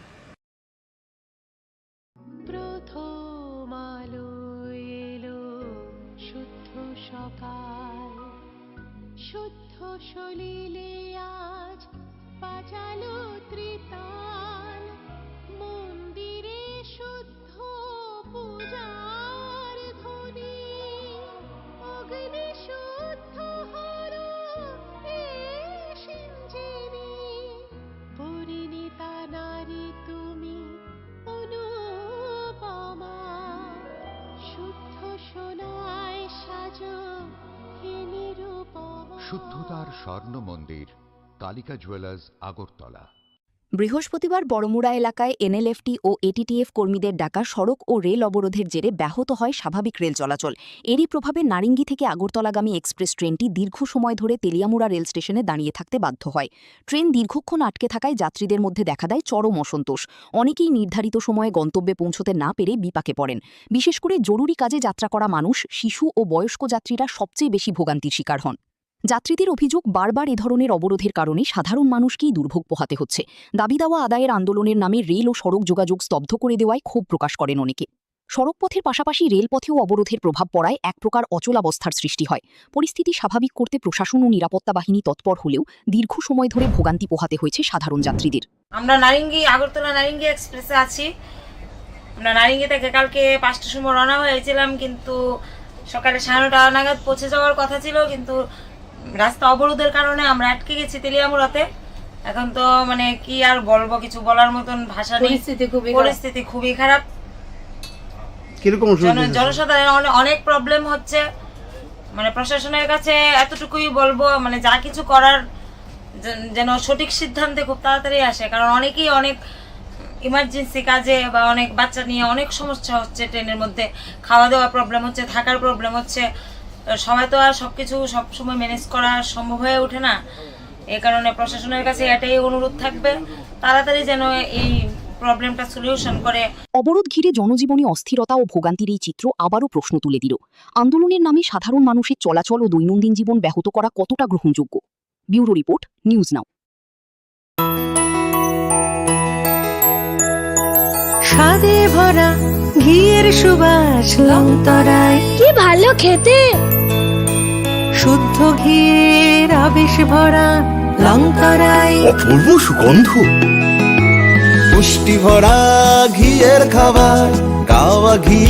শুদ্ধ সলিলে আজ বাজালো ত্রিতাল, মন্দিরে শুদ্ধ পূজার ধ্বনি, অগ্নি শুদ্ধ হলো সিঞ্জিনী, পরিণীতা নারী তুমি অনুপমা, শুদ্ধ সোনায় সাজো হে নিরুপমা। শুদ্ধতার স্বর্ণ মন্দির, কালিকা জুয়েলার্স, আগরতলা। বৃহস্পতিবার বড়মুড়া এলাকায় এনএলএফটি ও এটিটিএফ কর্মীদের ডাকা সড়ক ও রেল অবরোধের জেরে ব্যাহত হয় স্বাভাবিক রেল চলাচল। এরই প্রভাবে নারিঙ্গি থেকে আগরতলাগামী এক্সপ্রেস ট্রেনটি দীর্ঘ সময় ধরে তেলিয়ামুড়া রেল স্টেশনে দাঁড়িয়ে থাকতে বাধ্য হয়। ট্রেন দীর্ঘক্ষণ আটকে থাকায় যাত্রীদের মধ্যে দেখা দেয় চরম অসন্তোষ। অনেকেই নির্ধারিত সময়ে গন্তব্যে পৌঁছতে না পেরে বিপাকে পড়েন। বিশেষ করে জরুরি কাজে যাত্রা করা মানুষ, শিশু ও বয়স্ক যাত্রীরা সবচেয়ে বেশি ভোগান্তির শিকার হন। যাত্রীদের অভিযোগ, বারবার এ ধরনের অবরোধের কারণে সাধারণ মানুষকেই দুর্ভোগ পোহাতে হচ্ছে। দাবি দাওয়া আদায়ের আন্দোলনের নামে রেল ও সড়ক যোগাযোগ স্তব্ধ করে দেওয়ায় ক্ষোভ প্রকাশ করেন অনেকে। সড়কপথের পাশাপাশি রেলপথেও অবরোধের প্রভাব পড়ায় এক প্রকার অচলাবস্থার সৃষ্টি হয়। পরিস্থিতি স্বাভাবিক করতে প্রশাসন ও নিরাপত্তা বাহিনী তৎপর হলেও দীর্ঘ সময় ধরে ভোগান্তি পোহাতে হয়েছে সাধারণ যাত্রীদের। আমরা আগরতলা নারিঙ্গি এক্সপ্রেসে আছি। আমরা নারিঙ্গি থেকে কালকে 5টার সময় রওনা হয়েছিলাম, কিন্তু সকালে 9:30 নাগাদ পৌঁছে যাওয়ার কথা ছিল, কিন্তু রাস্তা অবরোধের কারণে আমরা আটকে গেছি তেলিয়ামুড়াতে। এখন তো মানে কি আর বলবো, কিছু বলার মতন ভাষা নেই। পরিস্থিতি খুবই খারাপ। কিরকম জনসাধারণের অনেক প্রবলেম হচ্ছে, মানে প্রশাসনের কাছে এতটুকুই বলবো, মানে যা কিছু করার যেন সঠিক সিদ্ধান্তে খুব তাড়াতাড়ি আসে, কারণ অনেকেই অনেক ইমার্জেন্সি কাজে বা অনেক বাচ্চা নিয়ে অনেক সমস্যা হচ্ছে, ট্রেনের মধ্যে খাওয়া দাওয়া প্রবলেম হচ্ছে, থাকার প্রবলেম হচ্ছে, সবাই তো আর সবকিছু সবসময় ম্যানেজ করা সম্ভব হয়ে ওঠে না। এই কারণে প্রশাসনের কাছে এটাই অনুরোধ থাকবে, তাড়াতাড়ি যেন এই প্রবলেমটা সলিউশন করে। অবরোধ ঘিরে জনজীবনে অস্থিরতা ও ভোগান্তির এই চিত্র আবারও প্রশ্ন তুলে দিল, আন্দোলনের নামে সাধারণ মানুষের চলাচল ও দৈনন্দিন জীবন ব্যাহত করা কতটা গ্রহণযোগ্য। ব্যুরো রিপোর্ট, নিউজ নাও। স্বাদে ভরা ঘিয়ের সুবাস লংতরায়, কি ভালো খেতে। শুদ্ধ ঘিয়ের আবেশ ভরা লংতরায়, অপূর্ব সুগন্ধ। পুষ্টি ভরা ঘিয়ের খাবার, গাওয়া ঘি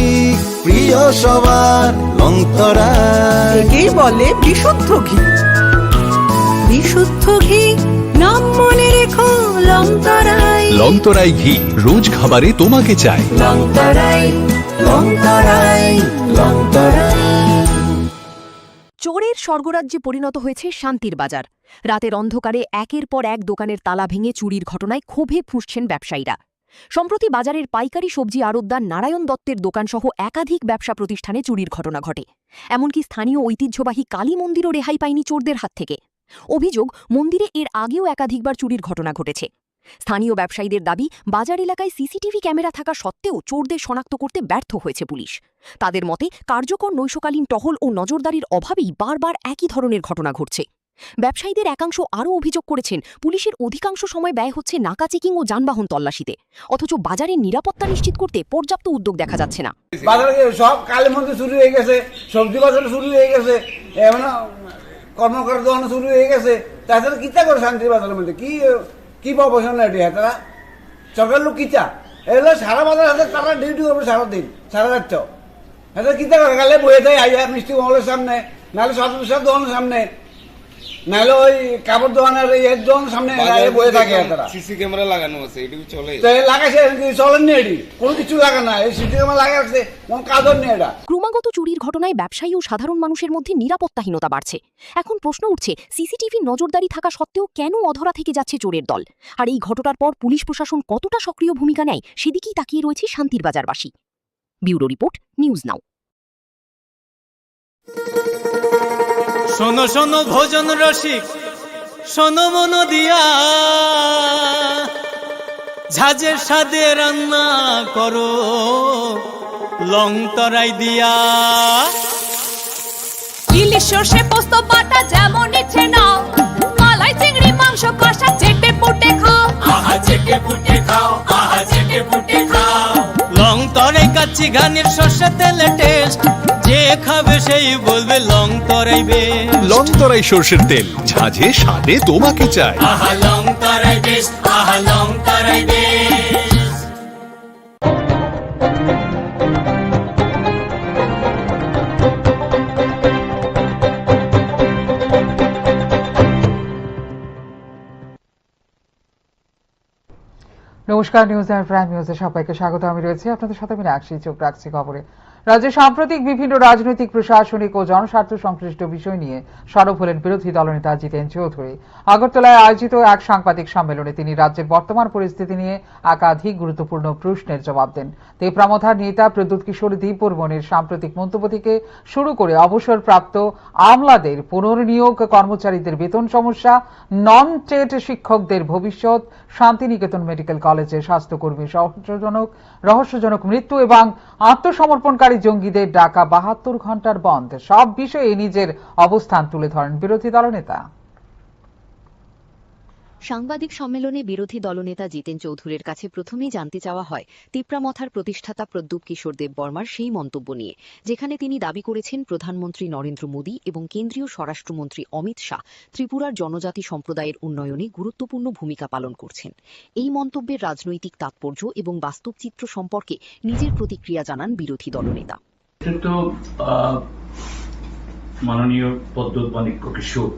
প্রিয় সবার লংতরায়। একেই বলে বিশুদ্ধ ঘি। বিশুদ্ধ ঘি নাম মনে রেখো লংতরায়। লংতরাই ঘি রোজ খাবারে তোমাকে চাই। লংতরায় লংতরায় লংতরায়। চোরের স্বর্গরাজ্যে পরিণত হয়েছে শান্তির বাজার। রাতের অন্ধকারে একের পর এক দোকানের তালা ভেঙে চুরির ঘটনায় ক্ষোভে ফুঁসছেন ব্যবসায়ীরা। সম্প্রতি বাজারের পাইকারি সবজি আড়তদার নারায়ণ দত্তের দোকানসহ একাধিক ব্যবসা প্রতিষ্ঠানে চুরির ঘটনা ঘটে। এমনকি স্থানীয় ঐতিহ্যবাহী কালী মন্দিরও রেহাই পায়নি চোরদের হাত থেকে। অভিযোগ, মন্দিরে এর আগেও একাধিকবার চুরির ঘটনা ঘটেছে। স্থানীয় ব্যবসায়ীদের দাবি, বাজার এলাকায় সিসিটিভি ক্যামেরা থাকা সত্ত্বেও চোরদের শনাক্ত করতে ব্যর্থ হয়েছে পুলিশ। তাদের মতে, কার্যকর নৈশকালীন টহল ও নজরদারির অভাবেই বারবার একই ধরনের ঘটনা ঘটছে। ব্যবসায়ীদের একাংশ আরও অভিযোগ করেছেন, পুলিশের অধিকাংশ সময় ব্যয় হচ্ছে নাকা চেকিং ও যানবাহন তল্লাশিতে, অথচ বাজারের নিরাপত্তা নিশ্চিত করতে পর্যাপ্ত উদ্যোগ দেখা যাচ্ছে না। বাজারে সব কালী মন্দির শুরু হয়ে গেছে, সবজি বাজার শুরু হয়ে গেছে, এমন কর্মকার দোকান শুরু হয়ে গেছে। তাছাড়া কিতা করে শান্তির বাজারের মধ্যে কি কি প্রফেশন এটি? তারা সরকার লোক কিতা এগুলো সারা বাজার হাতে তারা ডিউটি করবে সারাদিন, সারা রাত। হ্যাঁ কিতা করে গেলে বয়ে দেয় আইয়া মিষ্টি মহলের সামনে, নাহলে সব দোকানের সামনে, নাহলে ওই কাপড় দোকানের এর দোকানের সামনে বয়ে থাকে। তারা সিসি ক্যামেরা লাগানো আছে, এটুকু চলে লাগাইছে, চলেননি এটি, কোনো কিছু লাগানো না। এই সিসি ক্যামেরা লাগাচ্ছে, কোনো কাজও নেই এটা। ক্রমাগত চুরির ঘটনায় ব্যবসায়ী ও সাধারণ মানুষের মধ্যে নিরাপত্তাহীনতা বাড়ছে। এখন প্রশ্ন উঠছে, সিসিটিভি নজরদারি থাকা সত্ত্বেও কেন অধরা থেকে যাচ্ছে চোরের দল? আর এই ঘটনার পর পুলিশ প্রশাসন কতটা সক্রিয় ভূমিকা নেয়, সেদিকেই তাকিয়ে রয়েছে শান্তির বাজারবাসী। Bureau report, news now. শোনো শোনো ভোজন রসিক, শোনো মন দিয়া, ঝাঁঝের স্বাদে রান্না করো লংতরাই দিয়া। ইলিশ সর্ষে পোস্ত বাটা যেমন ইচ্ছে নাও, মালাই চিংড়ি মাংস কষা চেটে পুটে খাও। আহা চেটে পুটে খাও, আহা চেটে পুটে খাও। লংতরাই কাচ্চি ঘানির সর্ষে তেলে টেস্ট, যে খাবে সেই বলবে লংতরাই বেশ। লংতরাই সর্ষের তেল, ঝাঁঝে স্বাদে তোমাকে চাই। আহা লংতরাই বেশ, আহা লংতরাই বেশ। নমস্কার, নিউজ আর প্রাইম নিউজে সবাইকে স্বাগত। আমি রয়েছি আপনাদের সাথে মীনাক্ষী। চোখ রাখছি খবরে। রাজ্যে সাম্প্রতিক বিভিন্ন রাজনৈতিক, প্রশাসনিক ও জনস্বার্থ সংশ্লিষ্ট বিষয় নিয়ে সরব হলেন বিরোধী দলনেতা জিতেন চৌধুরী। আগরতলায় আয়োজিত এক সাংবাদিক সম্মেলনে তিনি রাজ্যের বর্তমান পরিস্থিতি নিয়ে একাধিক গুরুত্বপূর্ণ প্রশ্নের জবাব দেন। তেপরামথার নেতা প্রদ্যুৎ কিশোর দীপবর্মনের সাম্প্রতিক মন্তব্য থেকে শুরু করে অবসরপ্রাপ্ত আমলাদের পুনর্নিয়োগ, কর্মচারীদের বেতন সমস্যা, নন টেট শিক্ষকদের ভবিষ্যৎ, শান্তিনিকেতন মেডিকেল কলেজের স্বাস্থ্যকর্মীর রহস্যজনক মৃত্যু এবং আত্মসমর্পণকারী জঙ্গিদের ডাকা ৭২ ঘণ্টার বন্ধ, সব বিষয়ে নিজের অবস্থান তুলে ধরেন বিরোধী দলনেতা। সাংবাদিক সম্মেলনে বিরোধী দলনেতা জিতেন চৌধুরীর কাছে প্রথমেই জানতে চাওয়া হয় তিপ্রামথার প্রতিষ্ঠাতা প্রদ্যুৎ কিশোর দেববর্মার সেই মন্তব্য নিয়ে, যেখানে তিনি দাবি করেছেন প্রধানমন্ত্রী নরেন্দ্র মোদী এবং কেন্দ্রীয় স্বরাষ্ট্রমন্ত্রী অমিত শাহ ত্রিপুরার জনজাতি সম্প্রদায়ের উন্নয়নে গুরুত্বপূর্ণ ভূমিকা পালন করছেন। এই মন্তব্যের রাজনৈতিক তাৎপর্য এবং বাস্তব চিত্র সম্পর্কে নিজের প্রতিক্রিয়া জানান বিরোধী দলনেতা। মাননীয় প্রদ্যুৎ মাণিক্য কিশোর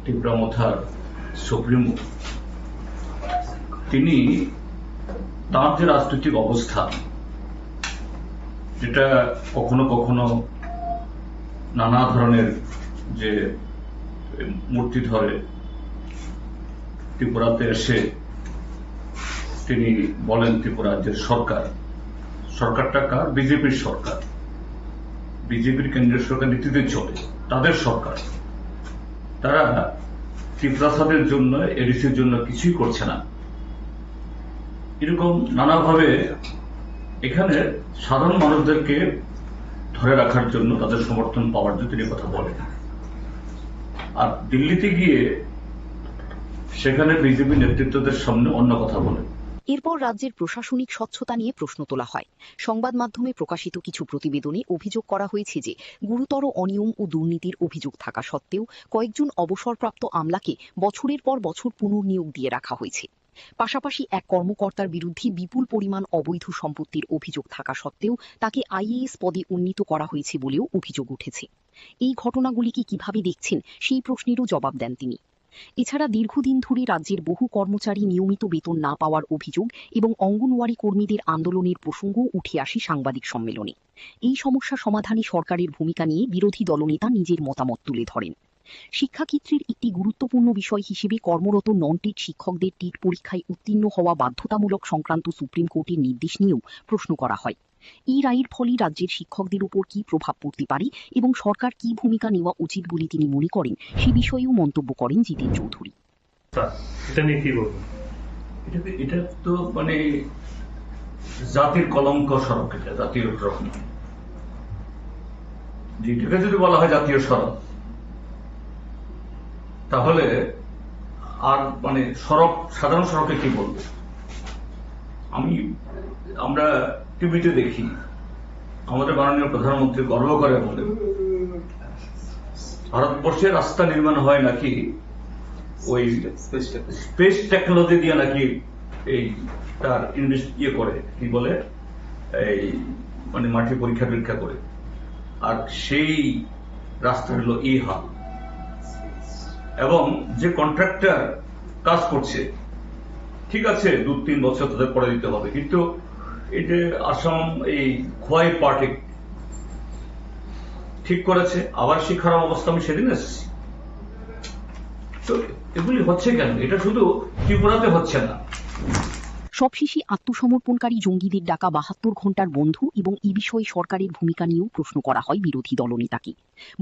তিপ্রামথার সুপ্রিমো, তিনি তার যে রাজনৈতিক অবস্থান যেটা কখনো কখনো নানা ধরনের যে মূর্তি ধরে ত্রিপুরাতে এসে তিনি বলেন ত্রিপুরা যে সরকারটা কার? বিজেপির সরকার, বিজেপির কেন্দ্রীয় সরকার নীতিতে চলে, তাদের সরকার। তারা ত্রিপ্রাসাদের জন্য, এডিসির জন্য কিছুই করছে না। এরকম নানাভাবে এখানে সাধারণ মানুষদেরকে ধরে রাখার জন্য, তাদের সমর্থন পাওয়ার জন্য তিনি কথা বলেন। আর দিল্লিতে গিয়ে সেখানে বিজেপি নেতৃত্বদের সামনে অন্য কথা বলেন। এরপর রাজ্যের প্রশাসনিক স্বচ্ছতা নিয়ে প্রশ্ন তোলা হয়। সংবাদ মাধ্যমে প্রকাশিত কিছু প্রতিবেদনে অভিযোগ করা হয়েছে যে গুরুতর অনিয়ম ও দুর্নীতির অভিযোগ থাকা সত্ত্বেও কয়েকজন অবসরপ্রাপ্ত আমলাকে বছরের পর বছর পুনর্নিয়োগ দিয়ে রাখা হয়েছে। পাশাপাশি এক কর্মকর্তার বিরুদ্ধে বিপুল পরিমাণ অবৈধ সম্পত্তির অভিযোগ থাকা সত্ত্বেও তাকে আইএএস পদে উন্নীত করা হয়েছে বলেও অভিযোগ উঠেছে। এই ঘটনাগুলিকে কিভাবে দেখছেন সেই প্রশ্নেরও জবাব দেন তিনি। এছাড়া দীর্ঘদিন ধরে রাজ্যের বহু কর্মচারী নিয়মিত বেতন না পাওয়ার অভিযোগ এবং অঙ্গনওয়াড়ি কর্মীদের আন্দোলনের প্রসঙ্গও উঠে আসে সাংবাদিক সম্মেলনে। এই সমস্যা সমাধানে সরকারের ভূমিকা নিয়ে বিরোধী দলনেতা নিজের মতামত তুলে ধরেন। শিক্ষাক্ষেত্রের একটি গুরুত্বপূর্ণ বিষয় হিসেবে কর্মরত নন টিট শিক্ষকদের টিট পরীক্ষায় উত্তীর্ণ হওয়া বাধ্যতামূলক সংক্রান্ত সুপ্রিম কোর্টের নির্দেশ নিয়েও প্রশ্ন করা হয়। এই রায়ের ফলে রাজ্যের শিক্ষকদের উপর কি প্রভাব পড়তে পারে এবং সরকার কি ভূমিকা নেওয়া উচিত বলে তিনি মনে করেন, সে বিষয়েও মন্তব্য করেন জিতেন চৌধুরী। এটা তো মানে জাতির কলঙ্ক সড়ক, এটা জাতীয় সড়ক, যেটাকে যদি বলা হয় জাতীয় সড়ক, তাহলে আর মানে সড়ক, সাধারণ সড়কে কি বলবো? আমরা টিভিতে দেখি আমাদের মাননীয় প্রধানমন্ত্রী গর্ব করে বলে ভারতবর্ষে রাস্তা নির্মাণ হয় নাকি ওই স্পেস টেকনোলজি দিয়ে, নাকি এই তার করে কি বলে এই মানে মাটি পরীক্ষা করে। আর সেই রাস্তা হলো ইহা, এবং যে কন্ট্রাক্টর কাজ করছে, ঠিক আছে 2-3 বছর তাদের পরে দিতে হবে, কিন্তু এই যে আসাম এই খোয়াই পার্টি ঠিক করেছে, আবার সেই খারাপ অবস্থা আমি সেদিন এসেছি। তো এগুলি হচ্ছে কেন? এটা শুধু ত্রিপুরাতে হচ্ছে না। সবশেষে আত্মসমর্পণকারী জঙ্গিদের ডাকা 72 ঘণ্টার বন্ধ এবং এই বিষয়ে সরকারের ভূমিকা নিয়েও প্রশ্ন করা হয় বিরোধী দলনেতাকে।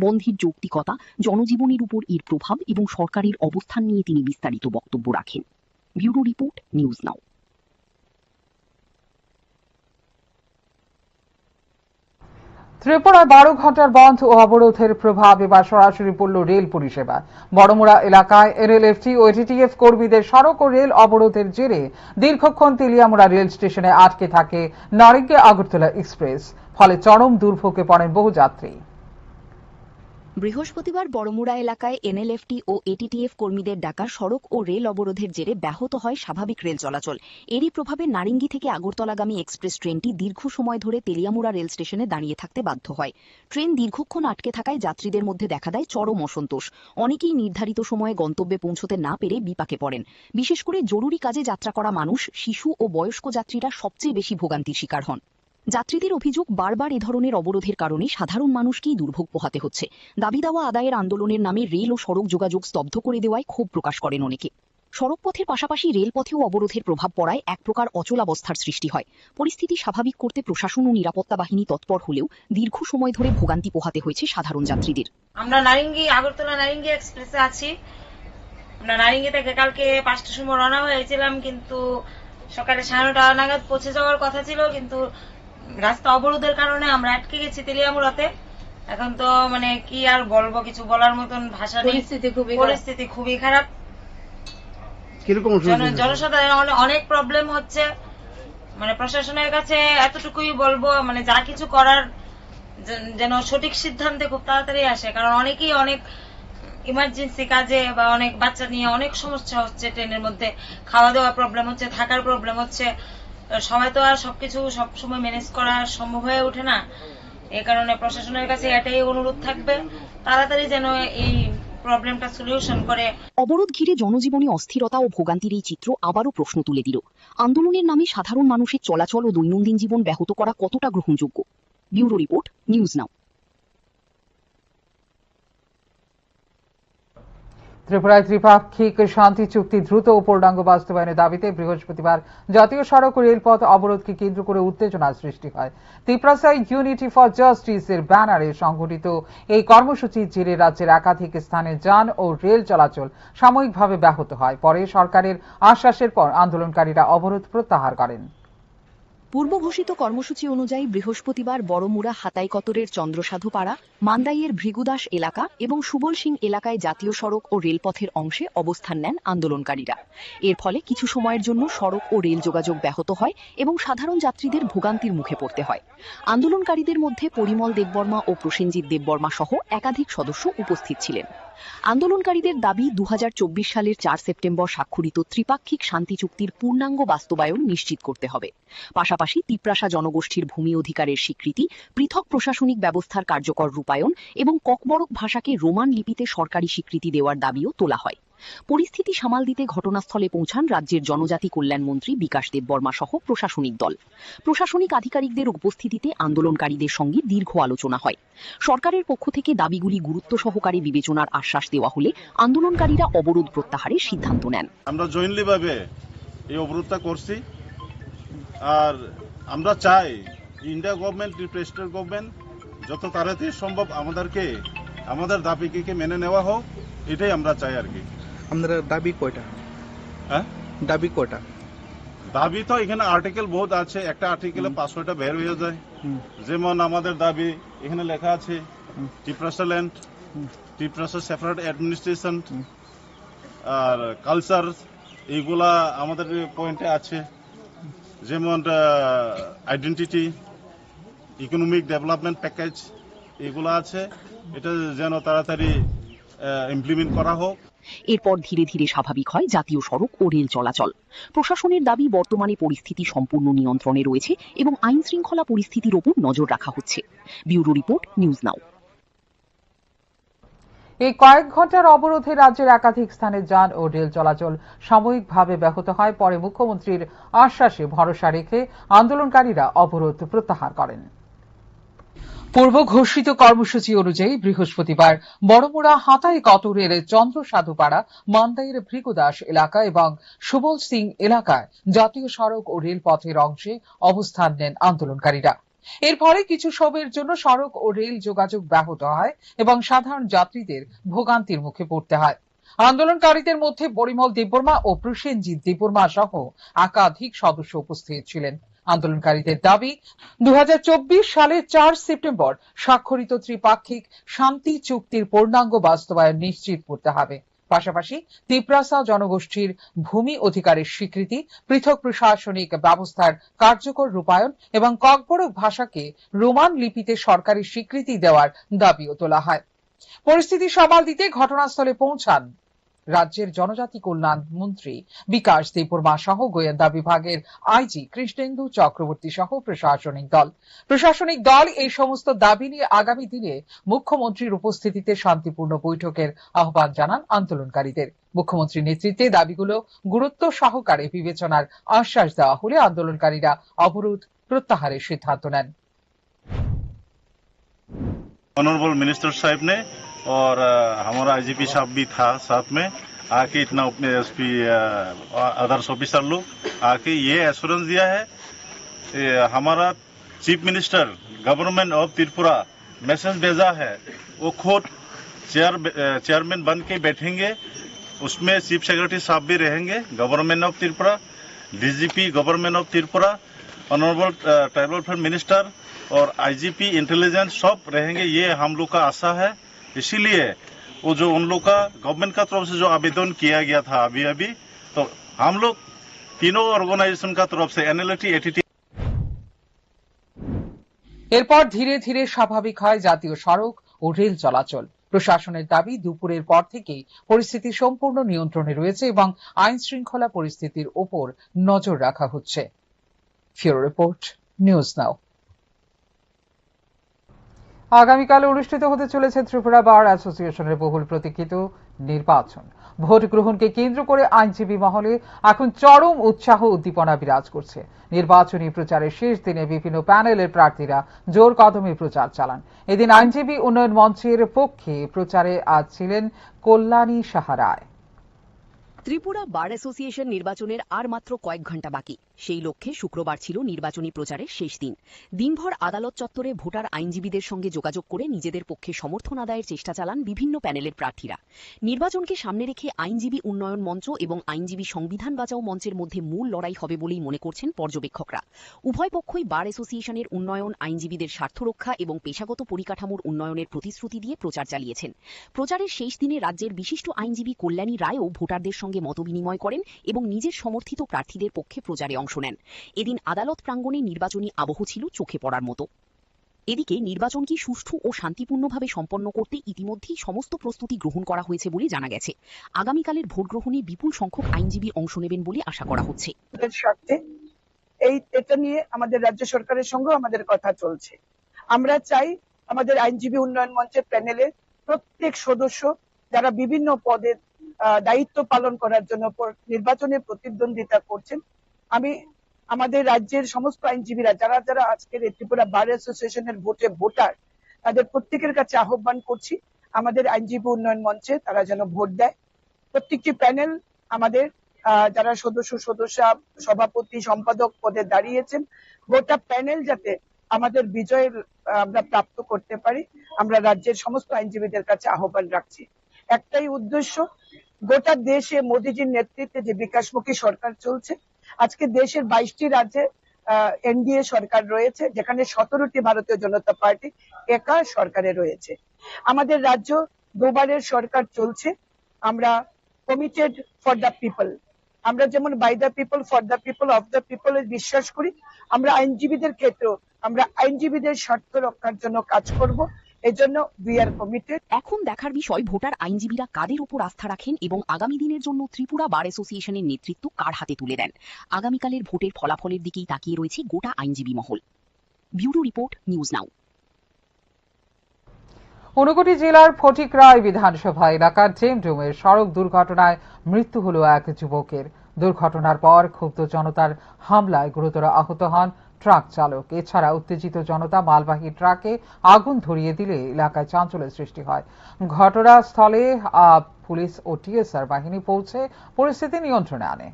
বন্ধের যৌক্তিকতা, জনজীবনের উপর এর প্রভাব এবং সরকারের অবস্থান নিয়ে তিনি বিস্তারিত বক্তব্য রাখেন। ব্যুরো রিপোর্ট, নিউজ নাও। ত্রিপুরায় 12 ঘণ্টার বন্ধ ও অবরোধের প্রভাব এবার সরাসরি পড়ল রেল পরিষেবা। বড়মুড়া এলাকায় এনএলএফটি ও এটিটিএফ কর্মীদের সড়ক ও রেল অবরোধের জেরে দীর্ঘক্ষণ তেলিয়ামুড়া রেল স্টেশনে আটকে থাকে নারিঙ্গি আগরতলা এক্সপ্রেস, ফলে চরম দুর্ভোগে পড়েন বহু যাত্রী। বৃহস্পতিবার বড়মুড়া এলাকায় এনএলএফটি ও এটিটিএফ কর্মীদের ডাকা সড়ক ও রেল অবরোধের জেরে ব্যাহত হয় স্বাভাবিক রেল চলাচল। এরই প্রভাবে নারিঙ্গি থেকে আগরতলাগামী এক্সপ্রেস ট্রেনটি দীর্ঘ সময় ধরে তেলিয়ামুড়া রেল স্টেশনে দাঁড়িয়ে থাকতে বাধ্য হয়। ট্রেন দীর্ঘক্ষণ আটকে থাকায় যাত্রীদের মধ্যে দেখা দেয় চরম অসন্তোষ। অনেকেই নির্ধারিত সময়ে গন্তব্যে পৌঁছতে না পেরে বিপাকে পড়েন। বিশেষ করে জরুরি কাজে যাত্রা করা মানুষ, শিশু ও বয়স্ক যাত্রীরা সবচেয়ে বেশি ভোগান্তির শিকার হন। যাত্রীদের অভিযোগ, বারবার এ ধরনের অবরোধের কারণে সাধারণ মানুষকেই দুর্ভোগ পোহাতে হচ্ছে। দাবি দাওয়া আদায়ের আন্দোলনের নামে রেল ও সড়ক যোগাযোগ স্তব্ধ করে দেওয়ায় ক্ষোভ প্রকাশ করেন অনেকে। সড়কপথের পাশাপাশি রেলপথেও অবরোধের প্রভাব পড়ায় এক প্রকার অচলাবস্থার সৃষ্টি হয়। পরিস্থিতি স্বাভাবিক করতে প্রশাসন ও নিরাপত্তা বাহিনী তৎপর হলেও দীর্ঘ সময় ধরে ভোগান্তি পোহাতে হয়েছে সাধারণ যাত্রীদের। আমরা আগরতলা নারিঙ্গি এক্সপ্রেসে আছি। আমরা নারিঙ্গি থেকে কালকে 5টার সময় রওনা হয়েছিলাম, কিন্তু সকালে 9:30 নাগাদ পৌঁছে যাওয়ার কথা ছিল, কিন্তু রাস্তা অবরোধের কারণে আমরা আটকে গেছি তেলিয়ামুড়াতে। এখন তো মানে কি আর বলবো, কিছু বলার মতন ভাষা নেই, পরিস্থিতি খুবই খারাপ। জনসাধারণ অনেক প্রবলেম হচ্ছে, মানে প্রশাসনের কাছে এতটুকুই বলবো, মানে যা কিছু করার যেন সঠিক সিদ্ধান্তে খুব তাড়াতাড়ি আসে, কারণ অনেকেই অনেক ইমার্জেন্সি কাজে বা অনেক বাচ্চা নিয়ে অনেক সমস্যা হচ্ছে। ট্রেনের মধ্যে খাওয়া দাওয়া প্রবলেম হচ্ছে, থাকার প্রবলেম হচ্ছে। সবাই তো আর সবকিছু সবসময় ম্যানেজ করা সম্ভব হয়ে ওঠে না। এই কারণে প্রশাসনের কাছে এটাই অনুরোধ থাকবে, তাড়াতাড়ি যেন এই প্রবলেমটা সলিউশন করে। অবরোধ ঘিরে জনজীবনে অস্থিরতা ও ভোগান্তির এই চিত্র আবারও প্রশ্ন তুলে দিল, আন্দোলনের নামে সাধারণ মানুষের চলাচল ও দৈনন্দিন জীবন ব্যাহত করা কতটা গ্রহণযোগ্য। ব্যুরো রিপোর্ট, নিউজ নাও। ত্রিপুরায় ত্রিপাক্ষিক শান্তি চুক্তি দ্রুত ও পূর্ণাঙ্গ বাস্তবায়নের দাবিতে বৃহস্পতিবার জাতীয় সড়ক ও রেলপথ অবরোধকে কেন্দ্র করে উত্তেজনার সৃষ্টি হয়। ত্রিপুরায় ইউনিটি ফর জাস্টিস এর ব্যানারে সংগঠিত এই কর্মসূচির জেরে রাজ্যের একাধিক স্থানে যান ও রেল চলাচল সাময়িকভাবে ব্যাহত হয়। পরে সরকারের আশ্বাসের পর আন্দোলনকারীরা অবরোধ প্রত্যাহার করেন। পূর্ব ঘোষিত কর্মসূচি অনুযায়ী বৃহস্পতিবার বড়মুড়া হাতাইকতরের চন্দ্রসাধুপাড়া, মান্দাইয়ের ভৃগুদাস এলাকা এবং সুবল সিং এলাকায় জাতীয় সড়ক ও রেলপথের অংশে অবস্থান নেন আন্দোলনকারীরা। এর ফলে কিছু সময়ের জন্য সড়ক ও রেল যোগাযোগ ব্যাহত হয় এবং সাধারণ যাত্রীদের ভোগান্তির মুখে পড়তে হয়। আন্দোলনকারীদের মধ্যে পরিমল দেববর্মা ও প্রসেনজিৎ দেববর্মা সহ একাধিক সদস্য উপস্থিত ছিলেন। আন্দোলনকারীদের দাবি 2024 সালের 4 সেপ্টেম্বর স্বাক্ষরিত ত্রিপাক্ষিক শান্তি চুক্তির পূর্ণাঙ্গ বাস্তবায়ন নিশ্চিত করতে হবে। পাশাপাশি তিপ্রাসা জনগোষ্ঠীর ভূমি অধিকারের স্বীকৃতি, পৃথক প্রশাসনিক ব্যবস্থার কার্যকর রূপায়ণ এবং ককবরক ভাষাকে রোমান লিপিতে সরকারি স্বীকৃতি দেওয়ার দাবিও তোলা হয়। পরিস্থিতি সামাল দিতে ঘটনাস্থলে পৌঁছান রাজ্যের জনজাতি কল্যাণ মন্ত্রী বিকাশ দেববর্মা সহ প্রশাসনিক দল। প্রশাসনিক আধিকারিকদের উপস্থিতিতে আন্দোলনকারীদের সঙ্গে দীর্ঘ আলোচনা হয়। সরকারের পক্ষ থেকে দাবিগুলি গুরুত্ব সহকারে বিবেচনার আশ্বাস দেওয়া হলে আন্দোলনকারীরা অবরোধ প্রত্যাহারের সিদ্ধান্ত নেন। আমরা জয়েন্টলি ভাবে এই অবরোধটা করছি, আর আমরা চাই ইন্ডিয়া গভর্নমেন্ট, স্টেট গভর্নমেন্ট যত তাড়াতাড়ি সম্ভব আমাদের দাবিকে মেনে নেওয়া হোক, এটাই আমরা চাই আর কি। আমাদের দাবি কয়টা? দাবি কয়টা? দাবি তো এখানে আর্টিকেল বহুত আছে, একটা আর্টিকেলে 500টা বের হয়ে যায়। যেমন আমাদের দাবি এখানে লেখা আছে Tripura land, Tripura separate administration আর কালচার, এইগুলা আমাদের পয়েন্টে আছে। যেমন আইডেন্টিটি, ইকোনমিক ডেভেলপমেন্ট প্যাকেজ, এগুলো আছে। এটা যেন তাড়াতাড়ি ইমপ্লিমেন্ট করা হোক। এরপর ধীরে ধীরে স্বাভাবিক হয় জাতীয় সড়ক ও রেল চলাচল। প্রশাসনের দাবি বর্তমানে পরিস্থিতি সম্পূর্ণ নিয়ন্ত্রণে রয়েছে এবং আইন শৃঙ্খলা পরিস্থিতির ওপর নজর রাখা হচ্ছে। ব্যুরো রিপোর্ট, নিউজ নাও। এই কয়েক ঘন্টার অবরোধে রাজ্যের একাধিক স্থানে যান ও রেল চলাচল সাময়িকভাবে ব্যাহত হয়। পরে মুখ্যমন্ত্রীর আশ্বাসে ভরসা রেখে আন্দোলনকারীরা অবরোধ প্রত্যাহার করেন। পূর্ব ঘোষিত কর্মসূচি অনুযায়ী বৃহস্পতিবার বড়মুড়া হাতাইকতরের চন্দ্রসাধুপাড়া, মান্দাইয়ের ভৃগুদাস এলাকা এবং সুবল সিং এলাকায় জাতীয় সড়ক ও রেলপথের অংশে অবস্থান নেন আন্দোলনকারীরা। এর ফলে কিছু সময়ের জন্য সড়ক ও রেল যোগাযোগ ব্যাহত হয় এবং সাধারণ যাত্রীদের ভোগান্তির মুখে পড়তে হয়। আন্দোলনকারীদের মধ্যে পরিমল দেববর্মা ও প্রসেনজিৎ দেববর্মা সহ একাধিক সদস্য উপস্থিত ছিলেন। আন্দোলনকারীদের দাবি 2024 সালের 4 সেপ্টেম্বর স্বাক্ষরিত ত্রিপাক্ষিক শান্তি চুক্তির পূর্ণাঙ্গ বাস্তবায়ন নিশ্চিত করতে হবে। পাশাপাশি তিপ্রাসা জনগোষ্ঠীর ভূমি অধিকারের স্বীকৃতি, পৃথক প্রশাসনিক ব্যবস্থার কার্যকর রূপায়ণ এবং ককবরক ভাষাকে রোমান লিপিতে সরকারি স্বীকৃতি দেওয়ার দাবিও তোলা হয়। পরিস্থিতি সামাল দিতে ঘটনাস্থলে পৌঁছান রাজ্যের জনজাতি কল্যাণ মন্ত্রী বিকাশ দেববর্মা সহ গোয়েন্দা বিভাগের আইজি কৃষ্ণেন্দু চক্রবর্তী সহ প্রশাসনিক দল এই সমস্ত দাবি নিয়ে আগামী দিনে মুখ্যমন্ত্রীর উপস্থিতিতে শান্তিপূর্ণ বৈঠকের আহ্বান জানান আন্দোলনকারীদের। মুখ্যমন্ত্রীর নেতৃত্বে দাবিগুলো গুরুত্ব সহকারে বিবেচনার আশ্বাস দেওয়া হলে আন্দোলনকারীরা অবরোধ প্রত্যাহারের সিদ্ধান্ত নেন। ऑनरेबल मिनिस्टर साहब ने और हमारा आईजीपी साहब भी था साथ में, आके इतना अपने एसपी अदर्स ऑफिसर लोग आके ये एश्योरेंस दिया है। हमारा chief minister government of Tripura message भेजा है, वो खुद चेयरमैन बन के बैठेंगे, उसमें चीफ सेक्रेटरी साहब भी रहेंगे government of Tripura, DGP government of Tripura, honourable tribal welfare minister और आईजीपी इंटेलिजेंस सब रहेंगे, ये हम लोग का आशा है। इसीलिए वो जो उन लोग का गवर्नमेंट का तरफ से जो आवेदन किया गया था अभी तो हम लोग तीनों ऑर्गेनाइजेशन का तरफ से एनएलटी एटीटी। এরপর ধীরে ধীরে স্বাভাবিক হয় জাতীয় সড়ক ও রেল চলাচল। প্রশাসনের দাবি দুপুরের পর থেকেই পরিস্থিতি সম্পূর্ণ নিয়ন্ত্রণে রয়েছে এবং আইন শৃঙ্খলা পরিস্থিতির ওপর নজর রাখা হচ্ছে। ফিউরো রিপোর্ট, নিউজ নাও। আগামীকাল অনুষ্ঠিত হতে চলেছে ত্রিপুরা বার অ্যাসোসিয়েশনের বহুল প্রতীক্ষিত নির্বাচন। ভোট গ্রহণকে কেন্দ্র করে আইনজীবী মহলে এখন চরম উৎসাহ উদ্দীপনা বিরাজ করছে। নির্বাচনী প্রচারের শেষ দিনে বিভিন্ন প্যানেলের প্রার্থীরা জোর কদমে প্রচার চালান। এদিন আইনজীবী উন্নয়ন মঞ্চের পক্ষে প্রচারে আজ ছিলেন কল্যাণী সাহা রায়। ত্রিপুরা বার অ্যাসোসিয়েশন নির্বাচনের আর মাত্র কয়েক ঘণ্টা বাকি। সেই লক্ষ্যে শুক্রবার ছিল নির্বাচনী প্রচারের শেষ দিন। দিনভর আদালত চত্বরে ভোটার আইনজীবীদের সঙ্গে যোগাযোগ করে নিজেদের পক্ষে সমর্থন আদায়ের চেষ্টা চালান বিভিন্ন প্যানেলের প্রার্থীরা। নির্বাচনকে সামনে রেখে আইনজীবী উন্নয়ন মঞ্চ এবং আইনজীবী সংবিধান বাঁচাও মঞ্চের মধ্যে মূল লড়াই হবে বলেই মনে করছেন পর্যবেক্ষকরা। উভয় পক্ষই বার অ্যাসোসিয়েশনের উন্নয়ন, আইনজীবীদের স্বার্থ রক্ষা এবং পেশাগত পরিকাঠামোর উন্নয়নের প্রতিশ্রুতি দিয়ে প্রচার চালিয়েছেন। প্রচারের শেষ দিনে রাজ্যের বিশিষ্ট আইনজীবী কল্যাণী রায়ও ভোটারদের সঙ্গে মতবিনিময় করেন এবং নিজের সমর্থিত প্রার্থীদের পক্ষে প্রচারে অংশ নেন। এদিন আদালত প্রাঙ্গণে নির্বাচনী আবহ ছিল চোখে পড়ার মতো। এদিকে নির্বাচনকে সুষ্ঠু ও শান্তিপূর্ণভাবে সম্পন্ন করতে ইতিমধ্যেই সমস্ত প্রস্তুতি গ্রহণ করা হয়েছে বলে জানা গেছে। আগামীকালের ভোট গ্রহণে বিপুল সংখ্যক আইনজীবী অংশ নেবেন বলে আশা করা হচ্ছে। এটা নিয়ে আমাদের রাজ্য সরকারের সঙ্গে আমাদের কথা চলছে। আমরা চাই আমাদের আইনজীবী উন্নয়ন মঞ্চের প্যানেলে প্রত্যেক সদস্য যারা বিভিন্ন পদে দায়িত্ব পালন করার জন্য নির্বাচনে প্রতিদ্বন্দ্বিতা করছেন, আমি আমাদের রাজ্যের সমস্ত আইনজীবীরা যারা যারা আজকের ত্রিপুরা বার অ্যাসোসিয়েশনের ভোটার, তাদের প্রত্যেকের কাছে আহ্বান করছি আমাদের আইনজীবী উন্নয়ন মঞ্চে তারা যেন ভোট দেয়। প্রত্যেকটি প্যানেল আমাদের যারা সদস্যা, সভাপতি, সম্পাদক পদে দাঁড়িয়েছেন, গোটা প্যানেল যাতে আমাদের বিজয় আমরা প্রাপ্ত করতে পারি, আমরা রাজ্যের সমস্ত আইনজীবীদের কাছে আহ্বান রাখছি। একটাই উদ্দেশ্য, গোটা দেশে মোদীজির নেতৃত্বে যে বিকাশমুখী সরকার চলছে, আজকে দেশের 22টি রাজ্যে এনডিএ সরকার রয়েছে, যেখানে 17টি ভারতীয় জনতা পার্টি একা সরকারে রয়েছে। আমাদের রাজ্য দুবারের সরকার চলছে। আমরা কমিটেড ফর দ্য পিপল, আমরা যেমন by the people, for the people, of the people বিশ্বাস করি, আমরা আইনজীবীদের ক্ষেত্রেও আমরা আইনজীবীদের স্বার্থ রক্ষার জন্য কাজ করব। এজন্য উই আর কমিটেড। এখন দেখার বিষয় ভোটার আইনজীবীরা কাদের উপর আস্থা রাখেন এবং আগামী দিনের জন্য ত্রিপুরা বার অ্যাসোসিয়েশনের নেতৃত্ব কার হাতে তুলে দেন। আগামীকালের ভোটের ফলাফলের দিকেই তাকিয়ে রয়েছে গোটা আইনজীবী মহল। ব্যুরো রিপোর্ট, নিউজ নাও। ঊনকোটি জেলার ফটিকরায় বিধানসভা এলাকার জেমডুমের সড়ক দুর্ঘটনায় মৃত্যু হল এক যুবকের। দুর্ঘটনার পর ক্ষুব্ধ জনতার হামলায় গুরুতর আহত হন ট্রাক চালক। এছাড়া উত্তেজিত জনতা মালবাহী ট্রাকে আগুন ধরিয়ে দিলে এলাকায় চাঞ্চল্যের সৃষ্টি হয়। ঘটনাস্থলে পুলিশ ও টিএসআর বাহিনী পৌঁছে পরিস্থিতি নিয়ন্ত্রণে আনে।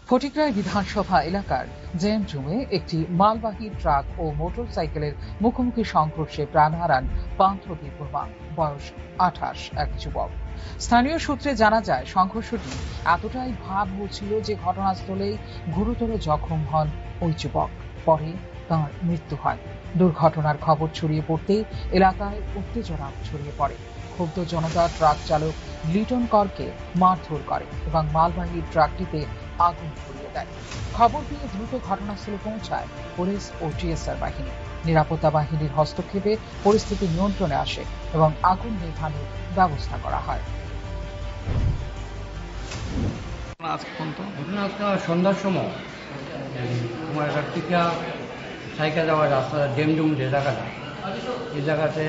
ফটিকরায় বিধানসভা এলাকার জেমজুমে একটি মালবাহী ট্রাক ও মোটরসাইকেলের মুখোমুখি সংঘর্ষে প্রাণ হারান পান্থ বিপুর্মা, বয়স 28, এক যুবক। স্থানীয় সূত্রে জানা যায়, সংঘর্ষটি এতটাই ভয়াবহ ছিল যে ঘটনাস্থলেই গুরুতর জখম হন ওই যুবক। পরে তাঁর মৃত্যু হয়। দুর্ঘটনার খবর ছড়িয়ে পড়তেই এলাকায় উত্তেজনা ছড়িয়ে পড়ে। ক্ষুব্ধ জনতা ট্রাক চালক লিটন করকে মারধর করে এবং মালবাহী ট্রাকটিতে আগুন ধরিয়ে দেয়। খবর পেয়ে দ্রুত ঘটনাস্থলে পৌঁছায় পুলিশ ও টিএসআর বাহিনী। নিরাপত্তা বাহিনীর হস্তক্ষেপে পরিস্থিতি নিয়ন্ত্রণে আসে এবং আগুন নেভানোর ব্যবস্থা করা হয়। সন্ধ্যার সময় কুমারঘাট থেকে সাইকেল যাওয়ার রাস্তা ডেমডুম যে জায়গাটা, এই জায়গাতে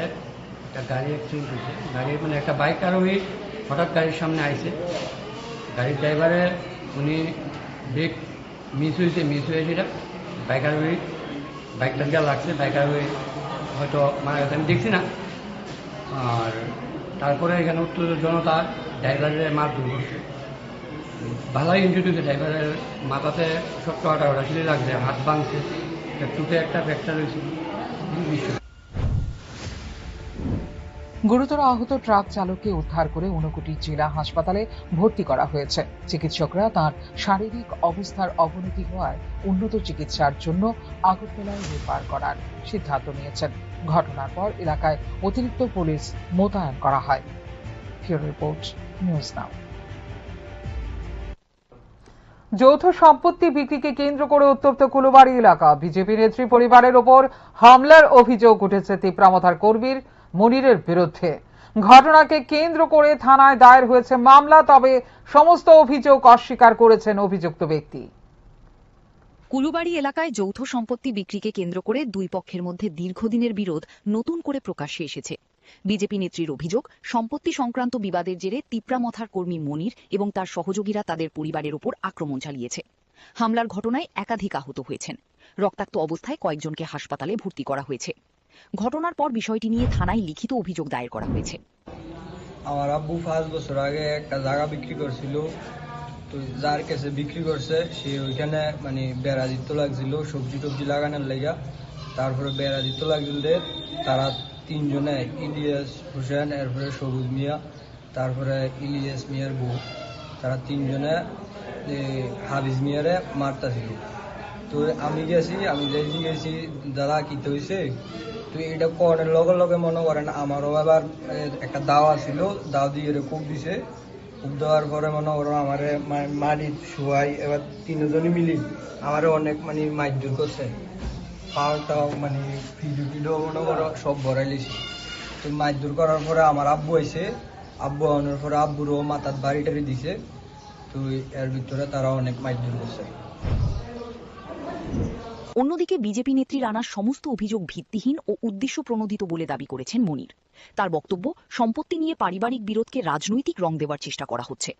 একটা গাড়ি অ্যাক্সিডেন্ট হয়েছে। গাড়ি মানে একটা বাইক আরোহী হঠাৎ গাড়ির সামনে আইছে। গাড়ির ড্রাইভারে উনি ব্রেক মিস হয়ে যেটা বাইক আরোহী বাইকটা গিয়ে লাগছে। বাইক আরোহী হয়তো মারা গেছে, আমি দেখছি না। আর তারপরে এখানে উত্তেজিত জনতা ড্রাইভারের মারধর করছে। ভালোই ইনজুরি হয়েছে, ড্রাইভারের মাথাতে ছোট্ট আটা ছিঁড়ে লাগছে, হাত ভাঙছে, চুটে একটা ফ্র্যাকচার হয়েছে। গুরুতর আহত ট্রাক চালককে উদ্ধার করে ঊনকোটি জেলা হাসপাতালে ভর্তি করা হয়েছে। চিকিৎসকরা তাঁর শারীরিক অবস্থার অবনতি হওয়ায় উন্নত চিকিৎসার জন্য আগরতলায় রেফার করার সিদ্ধান্ত নিয়েছেন। ঘটনার পর এলাকায় অতিরিক্ত পুলিশ মোতায়েন করা হয়। ব্যুরো রিপোর্ট, নিউজ নাও। যৌথ সম্পত্তি বিক্রিকে কেন্দ্র করে উত্তপ্ত কুলবাড়ি এলাকা। বিজেপি নেত্রী পরিবারের ওপর হামলার অভিযোগ উঠেছে তিপ্রামথার কর্মীর মনিরের বিরুদ্ধে। ঘটনাকে কেন্দ্র করে থানায় দায়ের হয়েছে মামলা, তবে সমস্ত অভিযোগ অস্বীকার করেছেন অভিযুক্ত ব্যক্তি। কুলুবাড়ি এলাকায় যৌথ সম্পত্তি বিক্রিকে কেন্দ্র করে দুই পক্ষের মধ্যে দীর্ঘদিনের বিরোধ নতুন করে প্রকাশ্যে এসেছে। বিজেপি নেত্রীর অভিযোগ, সম্পত্তি সংক্রান্ত বিবাদের জেরে তিপ্রামথার কর্মী মনির এবং তার সহযোগীরা তাদের পরিবারের ওপর আক্রমণ চালিয়েছে। হামলার ঘটনায় একাধিক আহত হয়েছেন। রক্তাক্ত অবস্থায় কয়েকজনকে হাসপাতালে ভর্তি করা হয়েছে। ঘটনার পর বিষয়টি নিয়ে থানায় লিখিত অভিযোগ দায়ের করা হয়েছে। আমার আব্বু 5 বছর আগে একটা জায়গা বিক্রি করছিল, তো যার কাছে বিক্রি করছে সে ওইখানে মানে বেড়া দিতে লাগছিল সবজি টবজি লাগানোর লেগা। তারপরে বেড়া দিতে লাগছিল, তারা 3 জনে, ইলিয়াস হোসেন, এরপরে সবুজ মিয়া, তারপরে ইলিয়াস মিয়ার বউ, তারা 3 জনে হাবিজ মিয়ারে মারতাছিল। তো আমি গেছি দাদা কিতে হয়েছে, তো এটা করার লগে লগে মনে করেন আমারও আবার একটা দাওয়া ছিল, দাও দিয়ে কূপ দিছে। কূপ দেওয়ার পরে মনে করেন আমার মাটির শুয়াই এবার 3 জনই মিলি আমার অনেক মানে মারধর করছে। পাওয়াটাও মানে ভিডিও মনে করো সব ভরাই লিছি। তো মারধর করার পরে আমার আব্বু আইছে, আব্বু আনার পরে আব্বুরও মাথার বাড়ি টাড়ি দিছে। তো এর ভিতরে তারা অনেক মারধর করছে। অন্যদিকে বিজেপি নেত্রীর আনা সমস্ত অভিযোগ ভিত্তিহীন ও উদ্দেশ্য প্রণোদিত বলে দাবি করেছেন মনির। তার বক্তব্য, সম্পত্তি নিয়ে পারিবারিক বিরোধকে রাজনৈতিক রং দেওয়ার চেষ্টা করা হচ্ছে।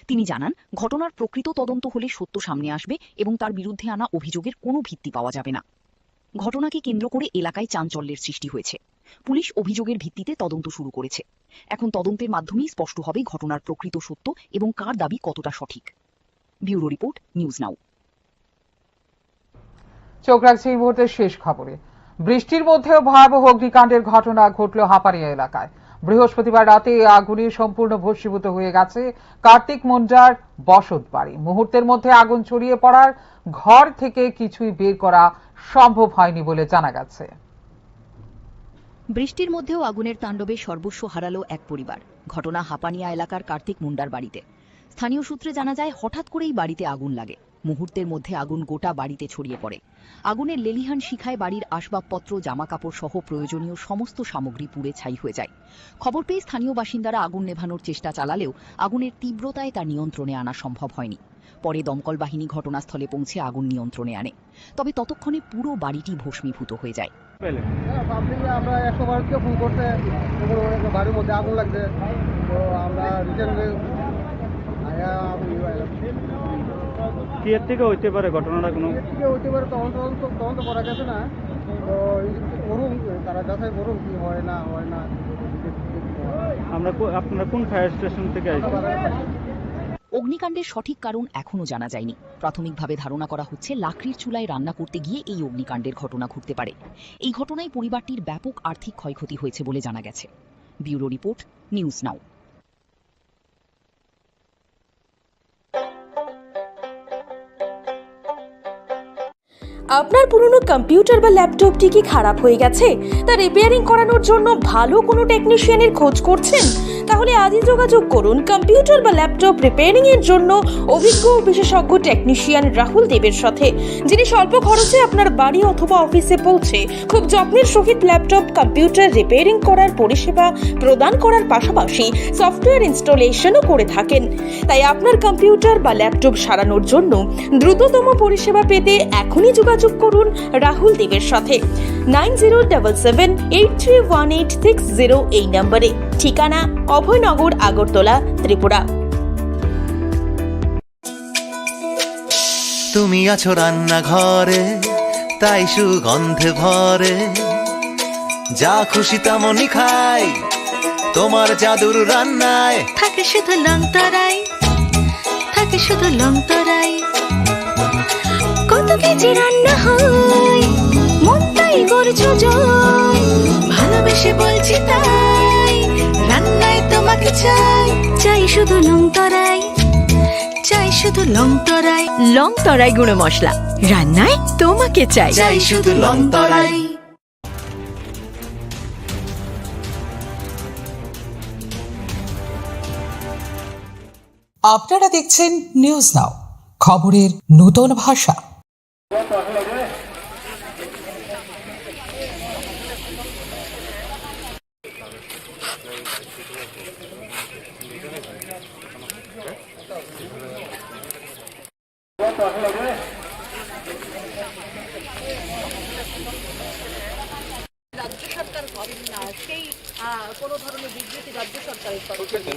তিনি জানান, ঘটনার প্রকৃত তদন্ত হলে সত্য সামনে আসবে এবং তার বিরুদ্ধে আনা অভিযোগের কোনো ভিত্তি পাওয়া যাবে না। ঘটনাকে কেন্দ্র করে এলাকায় চাঞ্চল্যের সৃষ্টি হয়েছে। পুলিশ অভিযোগের ভিত্তিতে তদন্ত শুরু করেছে। এখন তদন্তের মাধ্যমেই স্পষ্ট হবে ঘটনার প্রকৃত সত্য এবং কার দাবি কতটা সঠিক। ব্যুরো রিপোর্ট, নিউজ নাও। চোখ রাখছে এই মুহূর্তের শেষ খবরে। বৃষ্টির মধ্যেও ভয়াবহ অগ্নিকাণ্ডের ঘটনা ঘটল হাপানিয়া এলাকায়। বৃহস্পতিবার রাতে আগুনে সম্পূর্ণ ভস্মীভূত হয়ে গেছে কার্তিক মুন্ডার বসত বাড়ি। মুহূর্তের মধ্যে আগুন ছড়িয়ে পড়ার ঘর থেকে কিছুই বের করা সম্ভব হয়নি বলে জানা গেছে। বৃষ্টির মধ্যেও আগুনের তাণ্ডবে সর্বস্ব হারালো এক পরিবার। ঘটনা হাপানিয়া এলাকার কার্তিক মুন্ডার বাড়িতে। স্থানীয় সূত্রে জানা যায়, হঠাৎ করেই বাড়িতে আগুন লাগে। মুহূর্তের মধ্যে আগুন গোটা বাড়িতে ছড়িয়ে পড়ে। আগুনের লেলিহান শিখায় বাড়ির আসবাবপত্র, জামাকাপড় সহ প্রয়োজনীয় সমস্ত সামগ্রী পুড়ে ছাই হয়ে যায়। খবর পেয়ে স্থানীয় বাসিন্দারা আগুন নেভানোর চেষ্টা চালালেও আগুনের তীব্রতায় তা নিয়ন্ত্রণে আনা সম্ভব হয়নি। পরে দমকল বাহিনী ঘটনাস্থলে পৌঁছে আগুন নিয়ন্ত্রণে আনে। তবে ততক্ষণে পুরো বাড়িটি ভস্মীভূত হয়ে যায়। আমরা 112 ফোন করতে বাড়ির মধ্যে আগুন লাগছে, তো আমরা কি এর থেকে হইতে পারে ঘটনাটা? কোনো হইতে পারে, তদন্ত করা গেছে না, তো করুন, তারা যাচাই করুন কি হয় না হয় না। আপনারা কোন ফায়ার স্টেশন থেকে আসছেন? অগ্নিকাণ্ডের সঠিক কারণ এখনো জানা যায়নি। প্রাথমিকভাবে ধারণা করা হচ্ছে লাকড়ির চুলায় রান্না করতে গিয়ে এই অগ্নিকাণ্ডের ঘটনা ঘটতে পারে। এই ঘটনায় পরিবারটির ব্যাপক আর্থিক ক্ষয়ক্ষতি হয়েছে বলে জানা গেছে। ব্যুরো রিপোর্ট, নিউজ নাও। আপনার পুরনো কম্পিউটার বা ল্যাপটপটি কি খারাপ হয়ে গেছে? তা রিপেয়ারিং করানোর জন্য ভালো কোনো টেকনিশিয়ানের খোঁজ করছেন? তাহলে আজই যোগাযোগ করুন কম্পিউটার বা ল্যাপটপ রিপেয়ারিং এর জন্য অভিজ্ঞ বিশেষজ্ঞ টেকনিশিয়ান রাহুল দেবের সাথে, যিনি স্বল্প খরচে আপনার বাড়ি অথবা অফিসে পৌঁছে খুব যত্নের সহিত ল্যাপটপ কম্পিউটার রিপেয়ারিং করার পরিষেবা প্রদান করার পাশাপাশি সফটওয়্যার ইনস্টলেশনও করে থাকেন। তাই আপনার কম্পিউটার বা ল্যাপটপ সারানোর জন্য দ্রুততম পরিষেবা পেতে এখনই যোগাযোগ করুন রাহুল দেবের সাথে 9077831860 এই নম্বরে। ঠিকানা অভয়নগর, আগরতলা, ত্রিপুরা। তুমি আছো রান্নাঘরে, তাই সুগন্ধে ভরে, যা খুশি তেমনই খাই তোমার জাদুর রান্নায়। থাকে শুধু লং তরাই, থাকে শুধু লং তরাই, কত কেজি রান্না হয় মন তাই করছো জয়। ভালোবেসে বলছি তাই, রান্নায় তোমাকে চাই, চাই শুধু লং তরাই, চাই শুধু লং তরাই। লং তরাই গুঁড়ো মশলা, রান্নায় তোমাকে চাই, চাই শুধু লং তরাই। আপনারা দেখছেন নিউজ নাও, খবরের নতুন ভাষা। রাজ্য সরকার করেন না সেই কোনো ধরনের বিবৃতি রাজ্য সরকারের তরফ থেকে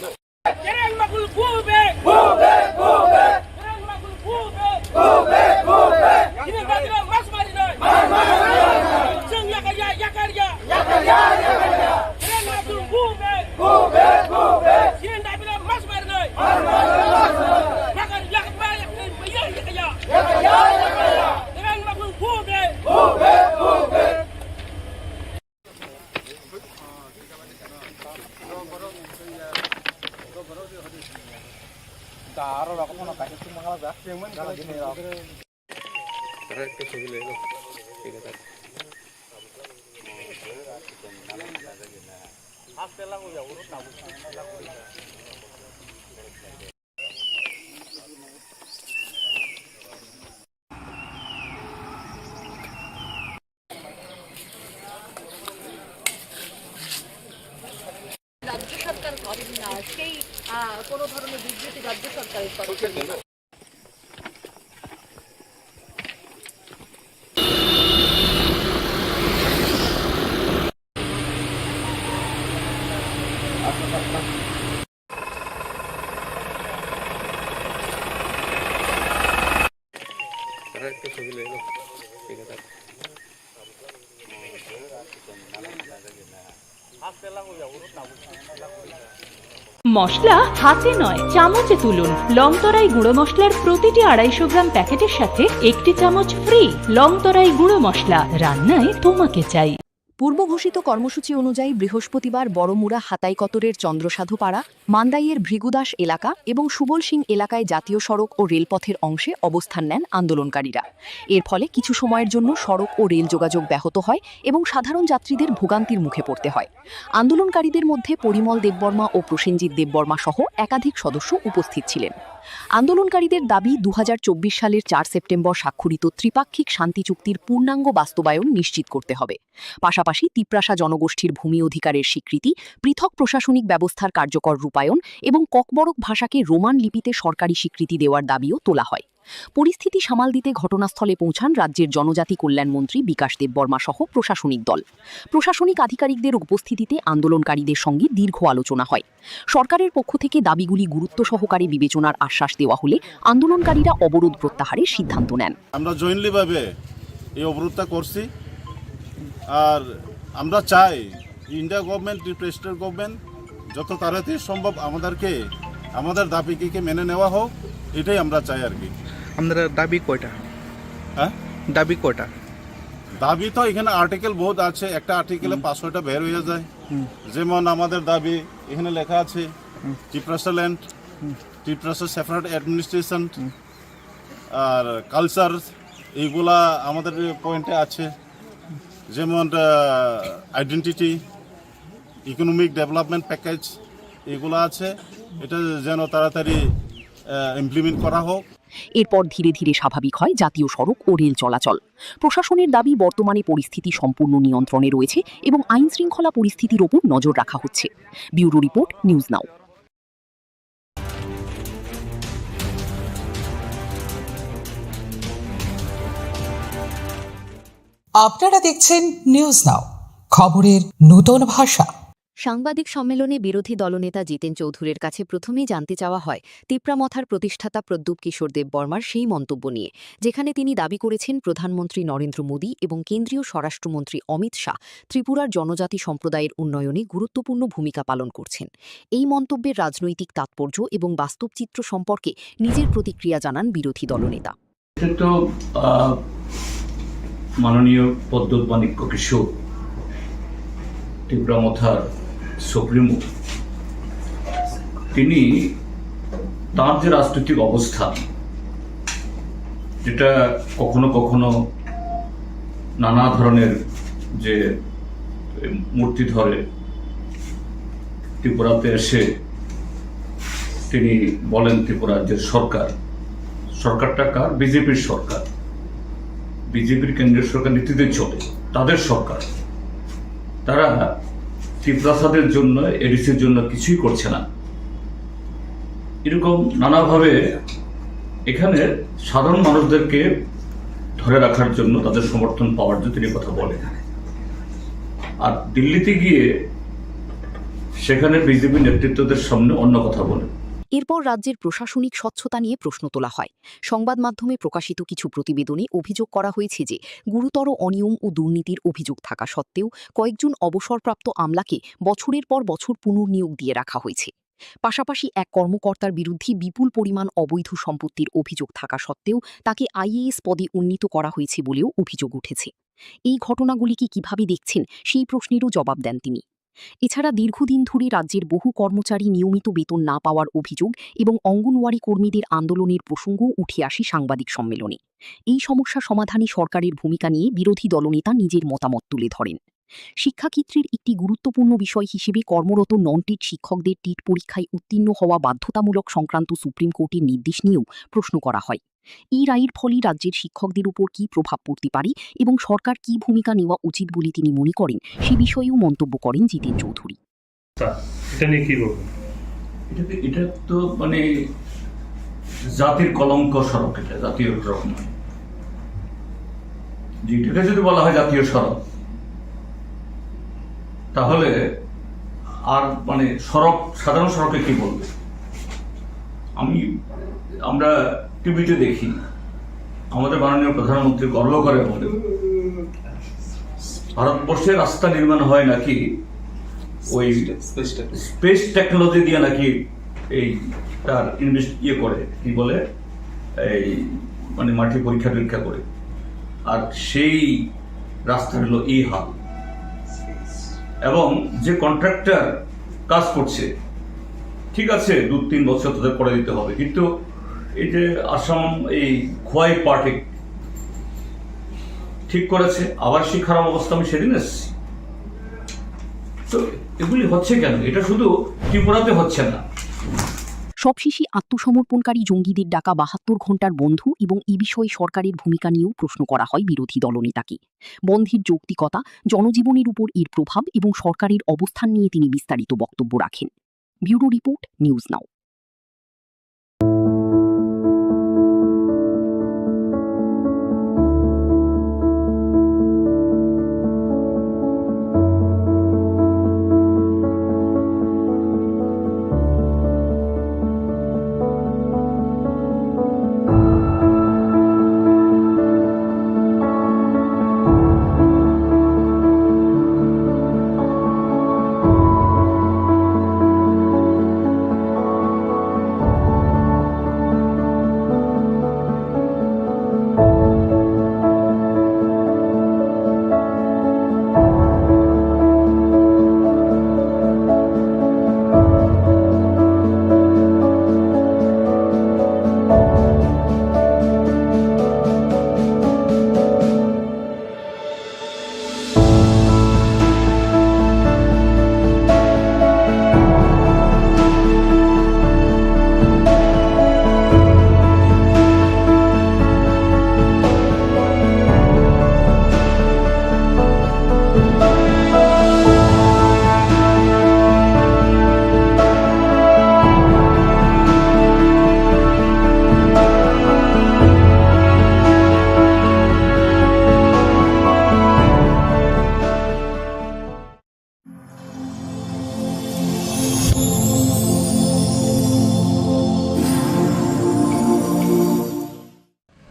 রাজ্য সরকার করেন না সেই কোনো ধরনের বিবৃতি রাজ্য সরকারের তরফ থেকে মশলা হাতে নয় চামচে তুলুন। লংতরাই গুঁড়ো মশলার প্রতিটি 250 গ্রাম প্যাকেটের সাথে 1টি চামচ ফ্রি। লংতরাই গুঁড়ো মশলা, রান্নায় তোমাকে চাই। পূর্ব ঘোষিত কর্মসূচি অনুযায়ী বৃহস্পতিবার বড়মুড়া হাতাইকতরের চন্দ্রসাধুপাড়া, মান্দাইয়ের ভৃগুদাস এলাকা এবং সুবল সিং এলাকায় জাতীয় সড়ক ও রেলপথের অংশে অবস্থান নেন আন্দোলনকারীরা। এর ফলে কিছু সময়ের জন্য সড়ক ও রেল যোগাযোগ ব্যাহত হয় এবং সাধারণ যাত্রীদের ভোগান্তির মুখে পড়তে হয়। আন্দোলনকারীদের মধ্যে পরিমল দেববর্মা ও প্রসেনজিৎ দেববর্মা সহ একাধিক সদস্য উপস্থিত ছিলেন। আন্দোলনকারীদের দাবি 2024 সালের 4 সেপ্টেম্বর স্বাক্ষরিত ত্রিপাক্ষিক শান্তি চুক্তির পূর্ণাঙ্গ বাস্তবায়ন নিশ্চিত করতে হবে। পাশাপাশি তিপ্রাসা জনগোষ্ঠীর ভূমি অধিকারের স্বীকৃতি, পৃথক প্রশাসনিক ব্যবস্থার কার্যকর রূপায়ণ এবং ককবরক ভাষাকে রোমান লিপিতে সরকারি স্বীকৃতি দেওয়ার দাবিও তোলা হয়। পরিস্থিতি সামাল দিতে ঘটনাস্থলে পৌঁছান রাজ্যের জনজাতি কল্যাণমন্ত্রী বিকাশ দেববর্মা সহ প্রশাসনিক দল। প্রশাসনিক আধিকারিকদের উপস্থিতিতে আন্দোলনকারীদের সঙ্গে দীর্ঘ আলোচনা হয়। সরকারের পক্ষ থেকে দাবিগুলি গুরুত্ব সহকারে বিবেচনার আশ্বাস দেওয়া হলে আন্দোলনকারীরা অবরোধ প্রত্যাহারের সিদ্ধান্ত নেন। আমরা জয়েন্টলিভাবে এই অবরোধটা করছি, আর আমরা চাই ইন্ডিয়া গভর্নমেন্ট, প্রেসিডেন্ট গভর্নমেন্ট যত তাড়াতাড়ি সম্ভব আমাদের দাবিকে মেনে নেওয়া হোক, এটাই আমরা চাই আর কি। আপনার দাবি কয়টা? হ্যাঁ, দাবি কয়টা? দাবি তো এখানে আর্টিকেল বহুত আছে, একটা আর্টিকেলে 500টা বের হয়ে যায়। যেমন আমাদের দাবি এখানে লেখা আছে ত্রিপ্রাসা ল্যান্ড, ত্রিপ্রাসা সেপারেট অ্যাডমিনিস্ট্রেশন আর কালচার, এইগুলা আমাদের পয়েন্টে আছে। যেমন আইডেন্টিটি, ইকোনমিক ডেভেলপমেন্ট প্যাকেজ, এগুলো আছে। এটা যেন তাড়াতাড়ি ইমপ্লিমেন্ট করা হোক। এরপর ধীরে ধীরে স্বাভাবিক হয় জাতীয় সড়ক ও রেল চলাচল। প্রশাসনের দাবি বর্তমানে পরিস্থিতি সম্পূর্ণ নিয়ন্ত্রণে রয়েছে এবং আইন শৃঙ্খলা পরিস্থিতির ওপর নজর রাখা হচ্ছে। ব্যুরো রিপোর্ট, নিউজ নাও। আপনারা দেখছেন নিউজ নাও, খবরের নতুন ভাষা। সাংবাদিক সম্মেলনে বিরোধী দলনেতা জিতেন চৌধুরীর কাছে প্রথমেই জানতে চাওয়া হয় তিপ্রামথার প্রতিষ্ঠাতা প্রদ্যুৎ কিশোর দেববর্মার সেই মন্তব্য নিয়ে, যেখানে তিনি দাবি করেছেন প্রধানমন্ত্রী নরেন্দ্র মোদী এবং কেন্দ্রীয় স্বরাষ্ট্রমন্ত্রী অমিত শাহ ত্রিপুরার জনজাতি সম্প্রদায়ের উন্নয়নে গুরুত্বপূর্ণ ভূমিকা পালন করছেন। এই মন্তব্যের রাজনৈতিক তাৎপর্য এবং বাস্তব চিত্র সম্পর্কে নিজের প্রতিক্রিয়া জানান বিরোধী দলনেতা। মাননীয় প্রদ্যুৎ মাণিক্য কিশোর, তিপ্রামথার সুপ্রিমো, তিনি তার যে রাজনৈতিক অবস্থান, যেটা কখনো কখনো নানা ধরনের যে মূর্তি ধরে ত্রিপুরাতে এসে তিনি বলেন ত্রিপুরার যে সরকারটা কার? বিজেপির সরকার, বিজেপির কেন্দ্রীয় সরকার নীতিতে চলে, তাদের সরকার। তারা ত্রিপ্রাসাদের জন্য, এডিসির জন্য কিছুই করছে না। এরকম নানাভাবে এখানে সাধারণ মানুষদেরকে ধরে রাখার জন্য, তাদের সমর্থন পাওয়ার জন্য তিনি কথা বলেন। আর দিল্লিতে গিয়ে সেখানে বিজেপি নেতৃত্বদের সামনে অন্য কথা বলে। এরপর রাজ্যের প্রশাসনিক স্বচ্ছতা নিয়ে প্রশ্ন তোলা হয়। সংবাদ মাধ্যমে প্রকাশিত কিছু প্রতিবেদনে অভিযোগ করা হয়েছে যে গুরুতর অনিয়ম ও দুর্নীতির অভিযোগ থাকা সত্ত্বেও কয়েকজন অবসরপ্রাপ্ত আমলাকে বছরের পর বছর পুনর্নিয়োগ দিয়ে রাখা হয়েছে। পাশাপাশি এক কর্মকর্তার বিরুদ্ধে বিপুল পরিমাণ অবৈধ সম্পত্তির অভিযোগ থাকা সত্ত্বেও তাকে আইএএস পদে উন্নীত করা হয়েছে বলেও অভিযোগ উঠেছে। এই ঘটনাগুলিকে কিভাবে দেখছেন সেই প্রশ্নেরও জবাব দেন তিনি। এছাড়া দীর্ঘদিন ধরে রাজ্যের বহু কর্মচারী নিয়মিত বেতন না পাওয়ার অভিযোগ এবং অঙ্গনওয়াড়ি কর্মীদের আন্দোলনের প্রসঙ্গও উঠে আসে সাংবাদিক সম্মেলনে। এই সমস্যা সমাধানে সরকারের ভূমিকা নিয়ে বিরোধী দলনেতা নিজের মতামত তুলে ধরেন। শিক্ষাক্ষেত্রের একটি গুরুত্বপূর্ণ বিষয় হিসেবে কর্মরত নন টেট শিক্ষকদের টেট পরীক্ষায় উত্তীর্ণ হওয়া বাধ্যতামূলক সংক্রান্ত সুপ্রিম কোর্টের নির্দেশ নিয়েও প্রশ্ন করা হয়। এই রায়ের ফলে রাজ্যের শিক্ষকদের উপর কী প্রভাব পড়তে পারে এবং সরকার কী ভূমিকা নেওয়া উচিত বলে তিনি মনে করেন সে বিষয়েও মন্তব্য করেন জিতেন চৌধুরী। এটা তো মানে জাতির কলঙ্ক সড়ক, এটা জাতীয় সড়ক নয়। যেটাকে যদি বলা হয় জাতীয় সড়ক, তাহলে আর মানে সড়ক, সাধারণ সড়কে কি বলবে? আমরা টিভিতে দেখি আমাদের মাননীয় প্রধানমন্ত্রী গর্ব করে বলে ভারতবর্ষে রাস্তা নির্মাণ হয় নাকি ওই স্পেস টেকনোলজি দিয়ে নাকি এই তার করে কি বলে এই মানে মাটি পরীক্ষা টরীক্ষা করে, আর সেই রাস্তা হলো এই হাল। এবং যে কন্ট্রাক্টর কাজ করছে, ঠিক আছে 2-3 বছর তাদের করে দিতে হবে, কিন্তু এই যে আসাম এই খোয়াই পার্টি ঠিক করেছে, আবার সেই খারাপ অবস্থা আমি সেদিন এসেছি। তো এগুলি হচ্ছে কেন? এটা শুধু ত্রিপুরাতে হচ্ছে না। সবশেষে আত্মসমর্পণকারী জঙ্গিদের ডাকা 72 ঘণ্টার বন্ধ এবং এই বিষয়ে সরকারের ভূমিকা নিয়েও প্রশ্ন করা হয় বিরোধী দলনেতাকে। বন্ধের যৌক্তিকতা, জনজীবনের উপর এর প্রভাব এবং সরকারের অবস্থান নিয়ে তিনি বিস্তারিত বক্তব্য রাখেন। ব্যুরো রিপোর্ট, নিউজ নাও।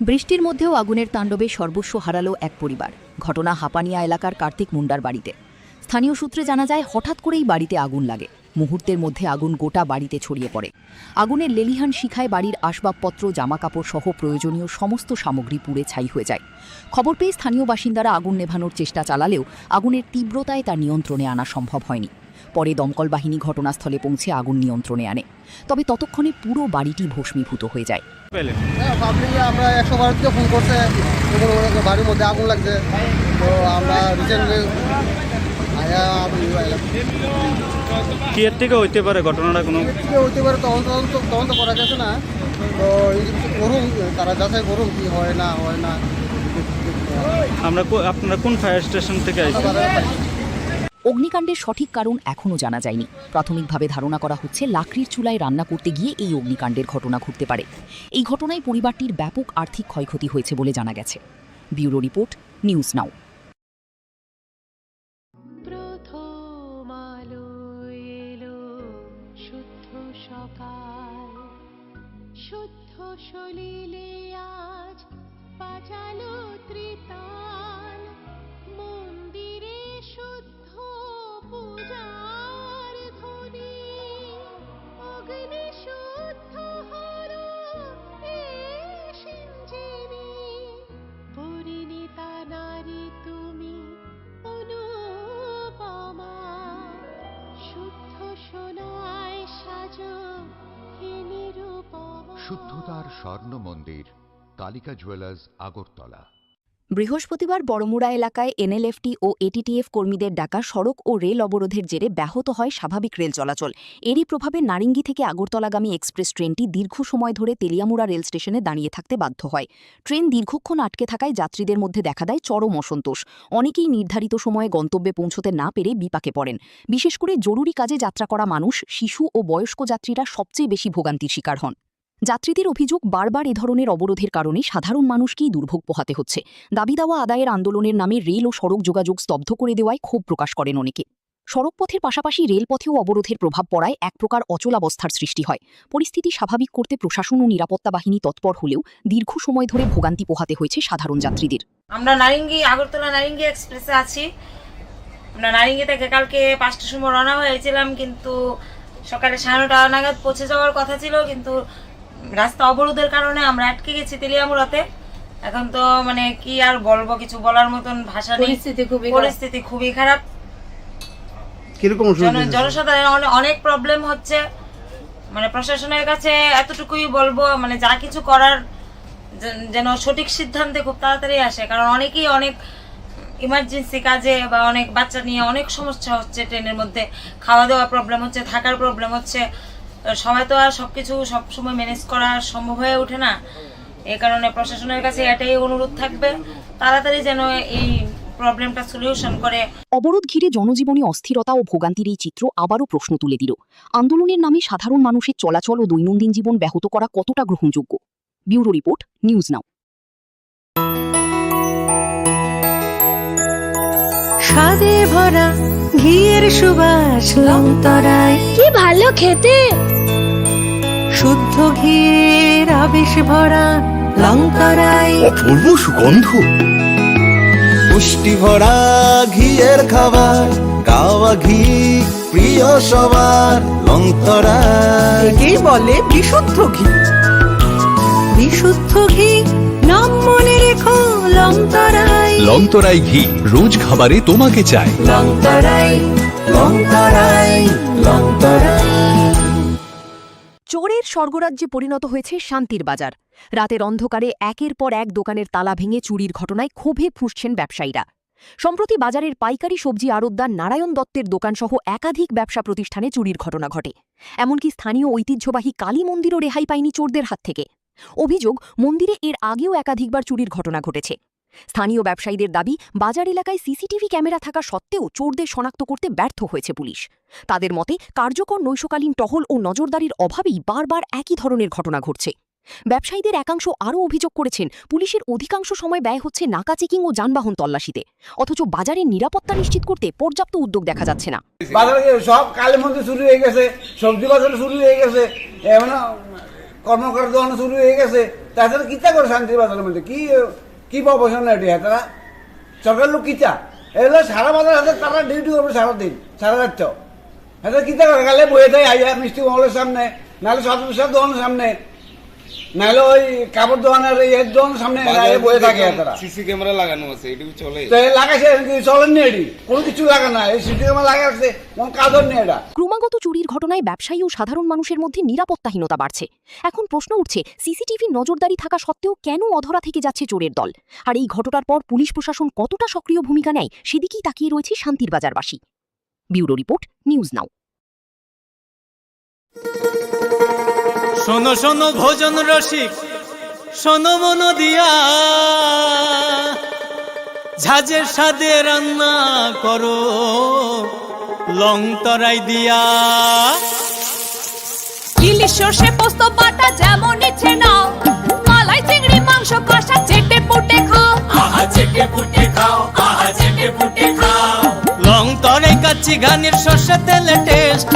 বৃষ্টির মধ্যেও আগুনের তাণ্ডবে সর্বস্ব হারালো এক পরিবার। ঘটনা হাপানিয়া এলাকার কার্তিক মুন্ডার বাড়িতে। স্থানীয় সূত্রে জানা যায় হঠাৎ করেই বাড়িতে আগুন লাগে। মুহূর্তের মধ্যে আগুন গোটা বাড়িতে ছড়িয়ে পড়ে। আগুনের লেলিহান শিখায় বাড়ির আসবাবপত্র, জামাকাপড় সহ প্রয়োজনীয় সমস্ত সামগ্রী পুড়ে ছাই হয়ে যায়। খবর পেয়ে স্থানীয় বাসিন্দারা আগুন নেভানোর চেষ্টা চালালেও আগুনের তীব্রতায় তা নিয়ন্ত্রণে আনা সম্ভব হয়নি। পরে দমকল বাহিনী ঘটনাস্থলে পৌঁছে আগুন নিয়ন্ত্রণে আনে, তবে ততক্ষণে পুরো বাড়িটি ভস্মীভূত হয়ে যায়। আমরা 112 ফোন করছে, বাড়ির মধ্যে আগুন লাগছে, তো আমরা রিসেন্টলি কি এর থেকে হইতে পারে ঘটনাটা? কোনো হইতে পারে, তদন্ত করা গেছে না, তো করুন, তারা যাচাই করুন কি হয় না হয় না। আপনারা কোন ফায়ার স্টেশন থেকে আসছেন? অগ্নিকাণ্ডের সঠিক কারণ এখনও জানা যায়নি। প্রাথমিকভাবে ধারণা করা হচ্ছে লাকড়ির চুলায় রান্না করতে গিয়ে এই অগ্নিকাণ্ডের ঘটনা ঘটতে পারে। এই ঘটনায় পরিবারটির ব্যাপক আর্থিক ক্ষয়ক্ষতি হয়েছে বলে জানা গেছে। Bureau report, news now. সলিলে আজ বাজালো ত্রিতাল মন্দিরে শুদ্ধ পূজার ধ্বনি অগ্নি শুদ্ধ হলো এই সিঞ্জিনী পরিণীতা নারী তুমি অনুপমা শুদ্ধ সোনায় সাজো হে নিরুপমা। শুদ্ধতার স্বর্ণ মন্দির, কালিকা জুয়েলার্স, আগরতলা। বৃহস্পতিবার বড়মুড়া এলাকায় এনএলএফটি ও এটিটিএফ কর্মীদের ডাকা সড়ক ও রেল অবরোধের জেরে ব্যাহত হয় স্বাভাবিক রেল চলাচল। এরই প্রভাবে নারিঙ্গি থেকে আগরতলাগামী এক্সপ্রেস ট্রেনটি দীর্ঘ সময় ধরে তেলিয়ামুড়া রেল স্টেশনে দাঁড়িয়ে থাকতে বাধ্য হয়। ট্রেন দীর্ঘক্ষণ আটকে থাকায় যাত্রীদের মধ্যে দেখা দেয় চরম অসন্তোষ। অনেকেই নির্ধারিত সময়ে গন্তব্যে পৌঁছতে না পেরে বিপাকে পড়েন। বিশেষ করে জরুরি কাজে যাত্রা করা মানুষ, শিশু ও বয়স্ক যাত্রীরা সবচেয়ে বেশি ভোগান্তির শিকার হন। যাত্রীদের অভিযোগ, বারবার এ ধরনের অবরোধের কারণে সাধারণ মানুষকেই দুর্ভোগ পোহাতে হচ্ছে। দাবি দাওয়া আদায়ের আন্দোলনের নামে রেল ও সড়ক যোগাযোগ স্তব্ধ করে দেওয়ায় ক্ষোভ প্রকাশ করেন অনেকে। সড়কপথের পাশাপাশি রেলপথেও অবরোধের প্রভাব পড়ায় এক প্রকার অচলাবস্থার সৃষ্টি হয়। পরিস্থিতি স্বাভাবিক করতে প্রশাসন ও নিরাপত্তা বাহিনী তৎপর হলেও দীর্ঘ সময় ধরে ভোগান্তি পোহাতে হয়েছে সাধারণ যাত্রীদের। আমরা আগরতলা নারিঙ্গি এক্সপ্রেসে আছি। আমরা নারিঙ্গি থেকে কালকে 5টার সময় রওনা হয়েছিলাম, কিন্তু সকালে 9:30 নাগাদ পৌঁছে যাওয়ার কথা ছিল, কিন্তু রাস্তা অবরোধের কারণে আমরা আটকে গেছি তেলিয়ামুড়াতে। এখন তো মানে কি আর বলবো, কিছু বলার মতন ভাষা নেই। পরিস্থিতি খুবই খারাপ। কিরকম জনসাধারণ অনেক প্রবলেম হচ্ছে। মানে প্রশাসনের কাছে এতটুকুই বলবো, মানে যা কিছু করার যেন সঠিক সিদ্ধান্তে খুব তাড়াতাড়ি আসে, কারণ অনেকেই অনেক ইমার্জেন্সি কাজে বা অনেক বাচ্চা নিয়ে অনেক সমস্যা হচ্ছে। ট্রেনের মধ্যে খাওয়া দাওয়া প্রবলেম হচ্ছে, থাকার প্রবলেম হচ্ছে। সবাই তো আর সবকিছু সবসময় ম্যানেজ করা সম্ভব হয়ে ওঠে না। এই কারণে প্রশাসনের কাছে এটাই অনুরোধ থাকবে, তাড়াতাড়ি যেন এই প্রবলেমটা সলিউশন করে। অবরোধ ঘিরে জনজীবনে অস্থিরতা ও ভোগান্তির এই চিত্র আবারও প্রশ্ন তুলে দিল, আন্দোলনের নামে সাধারণ মানুষের চলাচল ও দৈনন্দিন জীবন ব্যাহত করা কতটা গ্রহণযোগ্য। ব্যুরো রিপোর্ট, নিউজ নাও। স্বাদে ভরা ঘিয়ের সুবাস লংতরায় কি ভালো খেতে, শুদ্ধ ঘিয়ের আবেশ ভরা লংতরায় অপূর্ব সুগন্ধ, পুষ্টি ভরা ঘিয়ের খাবার, গাওয়া ঘি প্রিয় সবার, লংতরা একেই বলে বিশুদ্ধ ঘি। বিশুদ্ধ ঘি নাম মনে রেখো লংতরাই। লংতরাই ঘি রোজ খাবারে তোমাকে চাই। লংতরাই লংতরাই লংতরাই। চোরের স্বর্গরাজ্যে পরিণত হয়েছে শান্তির বাজার। রাতের অন্ধকারে একের পর এক দোকানের তালা ভেঙে চুরির ঘটনায় ক্ষোভে ফুঁসছেন ব্যবসায়ীরা। সম্প্রতি বাজারের পাইকারি সবজি আড়তদার নারায়ণ দত্তের দোকানসহ একাধিক ব্যবসা প্রতিষ্ঠানে চুরির ঘটনা ঘটে। এমনকি স্থানীয় ঐতিহ্যবাহী কালী মন্দিরও রেহাই পায়নি চোরদের হাত থেকে। অভিযোগ, মন্দিরে এর আগেও একাধিকবার চুরির ঘটনা ঘটেছে। স্থানীয় ব্যবসায়ীদের দাবি, বাজার এলাকায় সিসিটিভি ক্যামেরা থাকা সত্ত্বেও চোরদের শনাক্ত করতে ব্যর্থ হয়েছে পুলিশ। তাদের মতে, কার্যকর নৈশকালীন টহল ও নজরদারির অভাবেই বারবার একই ধরনের ঘটনা ঘটছে। ব্যবসায়ীদের একাংশ আরও অভিযোগ করেছেন, পুলিশের অধিকাংশ সময় ব্যয় হচ্ছে নাকা চেকিং ও যানবাহন তল্লাশিতে, অথচ বাজারের নিরাপত্তা নিশ্চিত করতে পর্যাপ্ত উদ্যোগ দেখা যাচ্ছে না। বাজারে সব কালী মন্দির শুরু হয়ে গেছে, সবজি বাজার শুরু হয়ে গেছে, এমন কর্মকার দোকান শুরু হয়ে গেছে। তাছাড়া কিতা করে শান্তির বাজারের মধ্যে কি প্রফেশন এটি? তারা সরকার লোক কিতা এগুলো সারা বাজার হাতে তারা ডিউটি করবে সারাদিন, সারা রাত। এটা কিতা করে? কালে বয়ে থাকে আইয়া মিষ্টি মহলের সামনে, নাহলে সব দোকানের সামনে, নাহলে ওই কাপড় দোকানের এর দোকানের সামনে বয়ে থাকে। সিসি ক্যামেরা লাগানো আছে, এটুকু চলে? লাগাইছে, চলেননি এটি, কোনো কিছু লাগানো নাই। সিসি ক্যামেরা লাগাচ্ছে, কোন কাজর নেই এটা। ক্রমাগত চুরির ঘটনায় ব্যবসায়ী ও সাধারণ মানুষের মধ্যে নিরাপত্তাহীনতা বাড়ছে। এখন প্রশ্ন উঠছে, সিসিটিভির নজরদারি থাকা সত্ত্বেও কেন অধরা থেকে যাচ্ছে চোরের দল? আর এই ঘটনার পর পুলিশ প্রশাসন কতটা সক্রিয় ভূমিকা নেয়, সেদিকেই তাকিয়ে রয়েছে শান্তির বাজারবাসী। Bureau report, news now. শোনো শোনো ভোজন রসিক, শোনো মন দিয়া, ঝাঁঝের স্বাদে রান্না করো লংতরাই দিয়া। ইলিশ সর্ষে পোস্ত বাটা যেমন ইচ্ছে নাও, মালাই চিংড়ি মাংস কষা চেটে পুটে খাও। আহা চেটে পুটে খাও, আহা চেটে পুটে খাও। লংতরাই কাচ্চি ঘানির সর্ষে তেলে টেস্ট,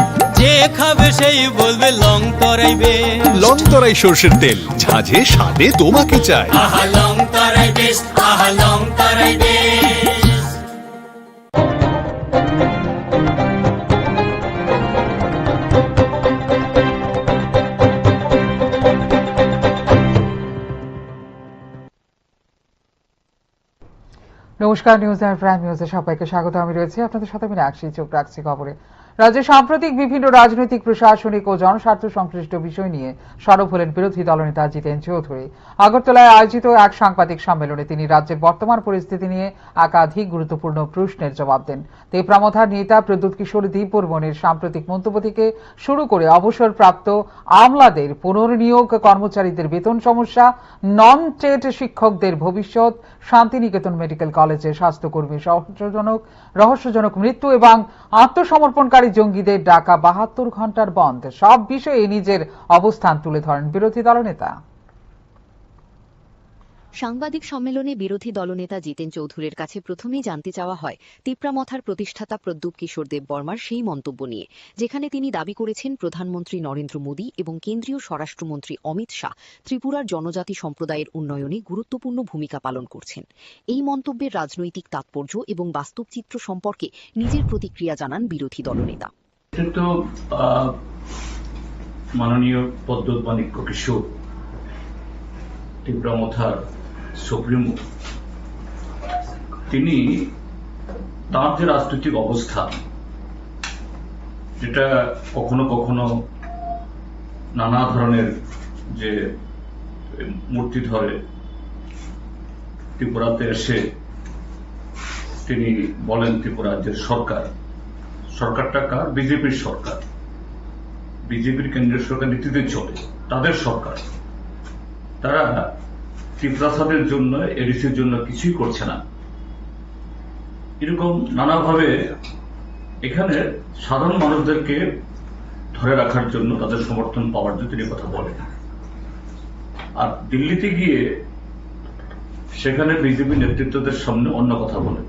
যে খাবে সেই বলবে লং তরাই বেশ। লং তরাই সর্ষের তেল, ঝাঁঝে স্বাদে তোমাকে চাই। আহা লং তরাই বেশ, আহা লং তরাই বেশ। নমস্কার, নিউজ আর প্রাইম নিউজে সবাইকে স্বাগত। আমি রয়েছে আপনাদের সাথে, আমি রাখছি, চোখ রাখছি খবরে। রাজ্যে সাম্প্রতিক বিভিন্ন রাজনৈতিক, প্রশাসনিক ও জনস্বার্থ সংশ্লিষ্ট বিষয় নিয়ে সরব হলেন বিরোধী দলনেতা জিতেন চৌধুরী। আগরতলায় আয়োজিত এক সাংবাদিক সম্মেলনে তিনি রাজ্যের বর্তমান পরিস্থিতি নিয়ে একাধিক গুরুত্বপূর্ণ প্রশ্নের জবাব দেন। তেপ্রামথার নেতা প্রদ্যুৎ কিশোর দীপবর্মনের সাম্প্রতিক মন্তব্য থেকে শুরু করে অবসরপ্রাপ্ত আমলাদের পুনর্নিয়োগ, কর্মচারীদের বেতন সমস্যা, নন টেট শিক্ষকদের ভবিষ্যৎ, শান্তিনিকেতন মেডিকেল কলেজে স্বাস্থ্যকর্মী রহস্যজনক মৃত্যু এবং আত্মসমর্পণকারী জঙ্গিদের ডাকা ৭২ ঘন্টার বন্ধ, সব বিষয়ে নিজের অবস্থান তুলে ধরেন বিরোধী দলনেতা। সাংবাদিক সম্মেলনে বিরোধী দলনেতা জিতেন চৌধুরীর কাছে প্রথমেই জানতে চাওয়া হয় তিপ্রামথার প্রতিষ্ঠাতা প্রদ্যুৎ কিশোর দেববর্মার সেই মন্তব্য নিয়ে, যেখানে তিনি দাবি করেছেন প্রধানমন্ত্রী নরেন্দ্র মোদী এবং কেন্দ্রীয় স্বরাষ্ট্রমন্ত্রী অমিত শাহ ত্রিপুরার জনজাতি সম্প্রদায়ের উন্নয়নে গুরুত্বপূর্ণ ভূমিকা পালন করছেন। এই মন্তব্যের রাজনৈতিক তাৎপর্য এবং বাস্তব চিত্র সম্পর্কে নিজের প্রতিক্রিয়া জানান বিরোধী দলনেতা। মাননীয় প্রদ্যুৎ মাণিক্য কিশোর তিপ্রামথার সুপ্রিমো, তিনি তার যে রাজনৈতিক অবস্থা, যেটা কখনো কখনো নানা ধরনের যে মূর্তি ধরে ত্রিপুরাতে এসে তিনি বলেন ত্রিপুরা রাজ্যের সরকারটা কার? বিজেপির সরকার, বিজেপির কেন্দ্রীয় সরকার নীতিতে চলে, তাদের সরকার। তারা ত্রিপুরাসাদের জন্য, এডিসির জন্য কিছুই করছে না, এরকম নানাভাবে এখানে সাধারণ মানুষদেরকে ধরে রাখার জন্য, তাদের সমর্থন পাওয়ার জন্য তিনি কথা বলেন। আর দিল্লিতে গিয়ে সেখানে বিজেপি নেতৃত্বদের সামনে অন্য কথা বলেন।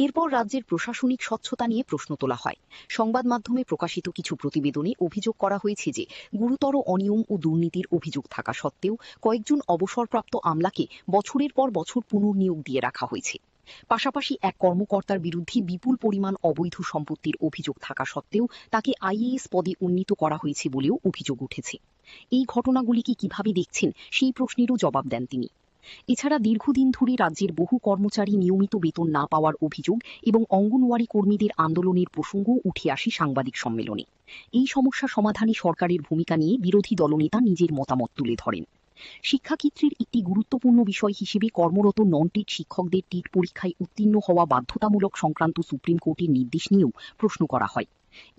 এরপর রাজ্যের প্রশাসনিক স্বচ্ছতা নিয়ে প্রশ্ন তোলা হয়। সংবাদ মাধ্যমে প্রকাশিত কিছু প্রতিবেদনে অভিযোগ করা হয়েছে যে গুরুতর অনিয়ম ও দুর্নীতির অভিযোগ থাকা সত্ত্বেও কয়েকজন অবসরপ্রাপ্ত আমলাকে বছরের পর বছর পুনর্নিয়োগ দিয়ে রাখা হয়েছে। পাশাপাশি এক কর্মকর্তার বিরুদ্ধে বিপুল পরিমাণ অবৈধ সম্পত্তির অভিযোগ থাকা সত্ত্বেও তাকে আইএএস পদে উন্নীত করা হয়েছে বলেও অভিযোগ উঠেছে। এই ঘটনাগুলিকে কিভাবে দেখছেন সেই প্রশ্নেরও জবাব দেন তিনি। এছাড়া দীর্ঘদিন ধরে রাজ্যের বহু কর্মচারী নিয়মিত বেতন না পাওয়ার অভিযোগ এবং অঙ্গনওয়াড়ি কর্মীদের আন্দোলনের প্রসঙ্গ উঠে আসে সাংবাদিক সম্মেলনে। এই সমস্যা সমাধানে সরকারের ভূমিকা নিয়ে বিরোধী দলনেতা নিজের মতামত তুলে ধরেন। শিক্ষাক্ষেত্রের একটি গুরুত্বপূর্ণ বিষয় হিসেবে কর্মরত নন টেট শিক্ষকদের টেট পরীক্ষায় উত্তীর্ণ হওয়া বাধ্যতামূলক সংক্রান্ত সুপ্রিম কোর্টের নির্দেশ নিয়েও প্রশ্ন করা হয়।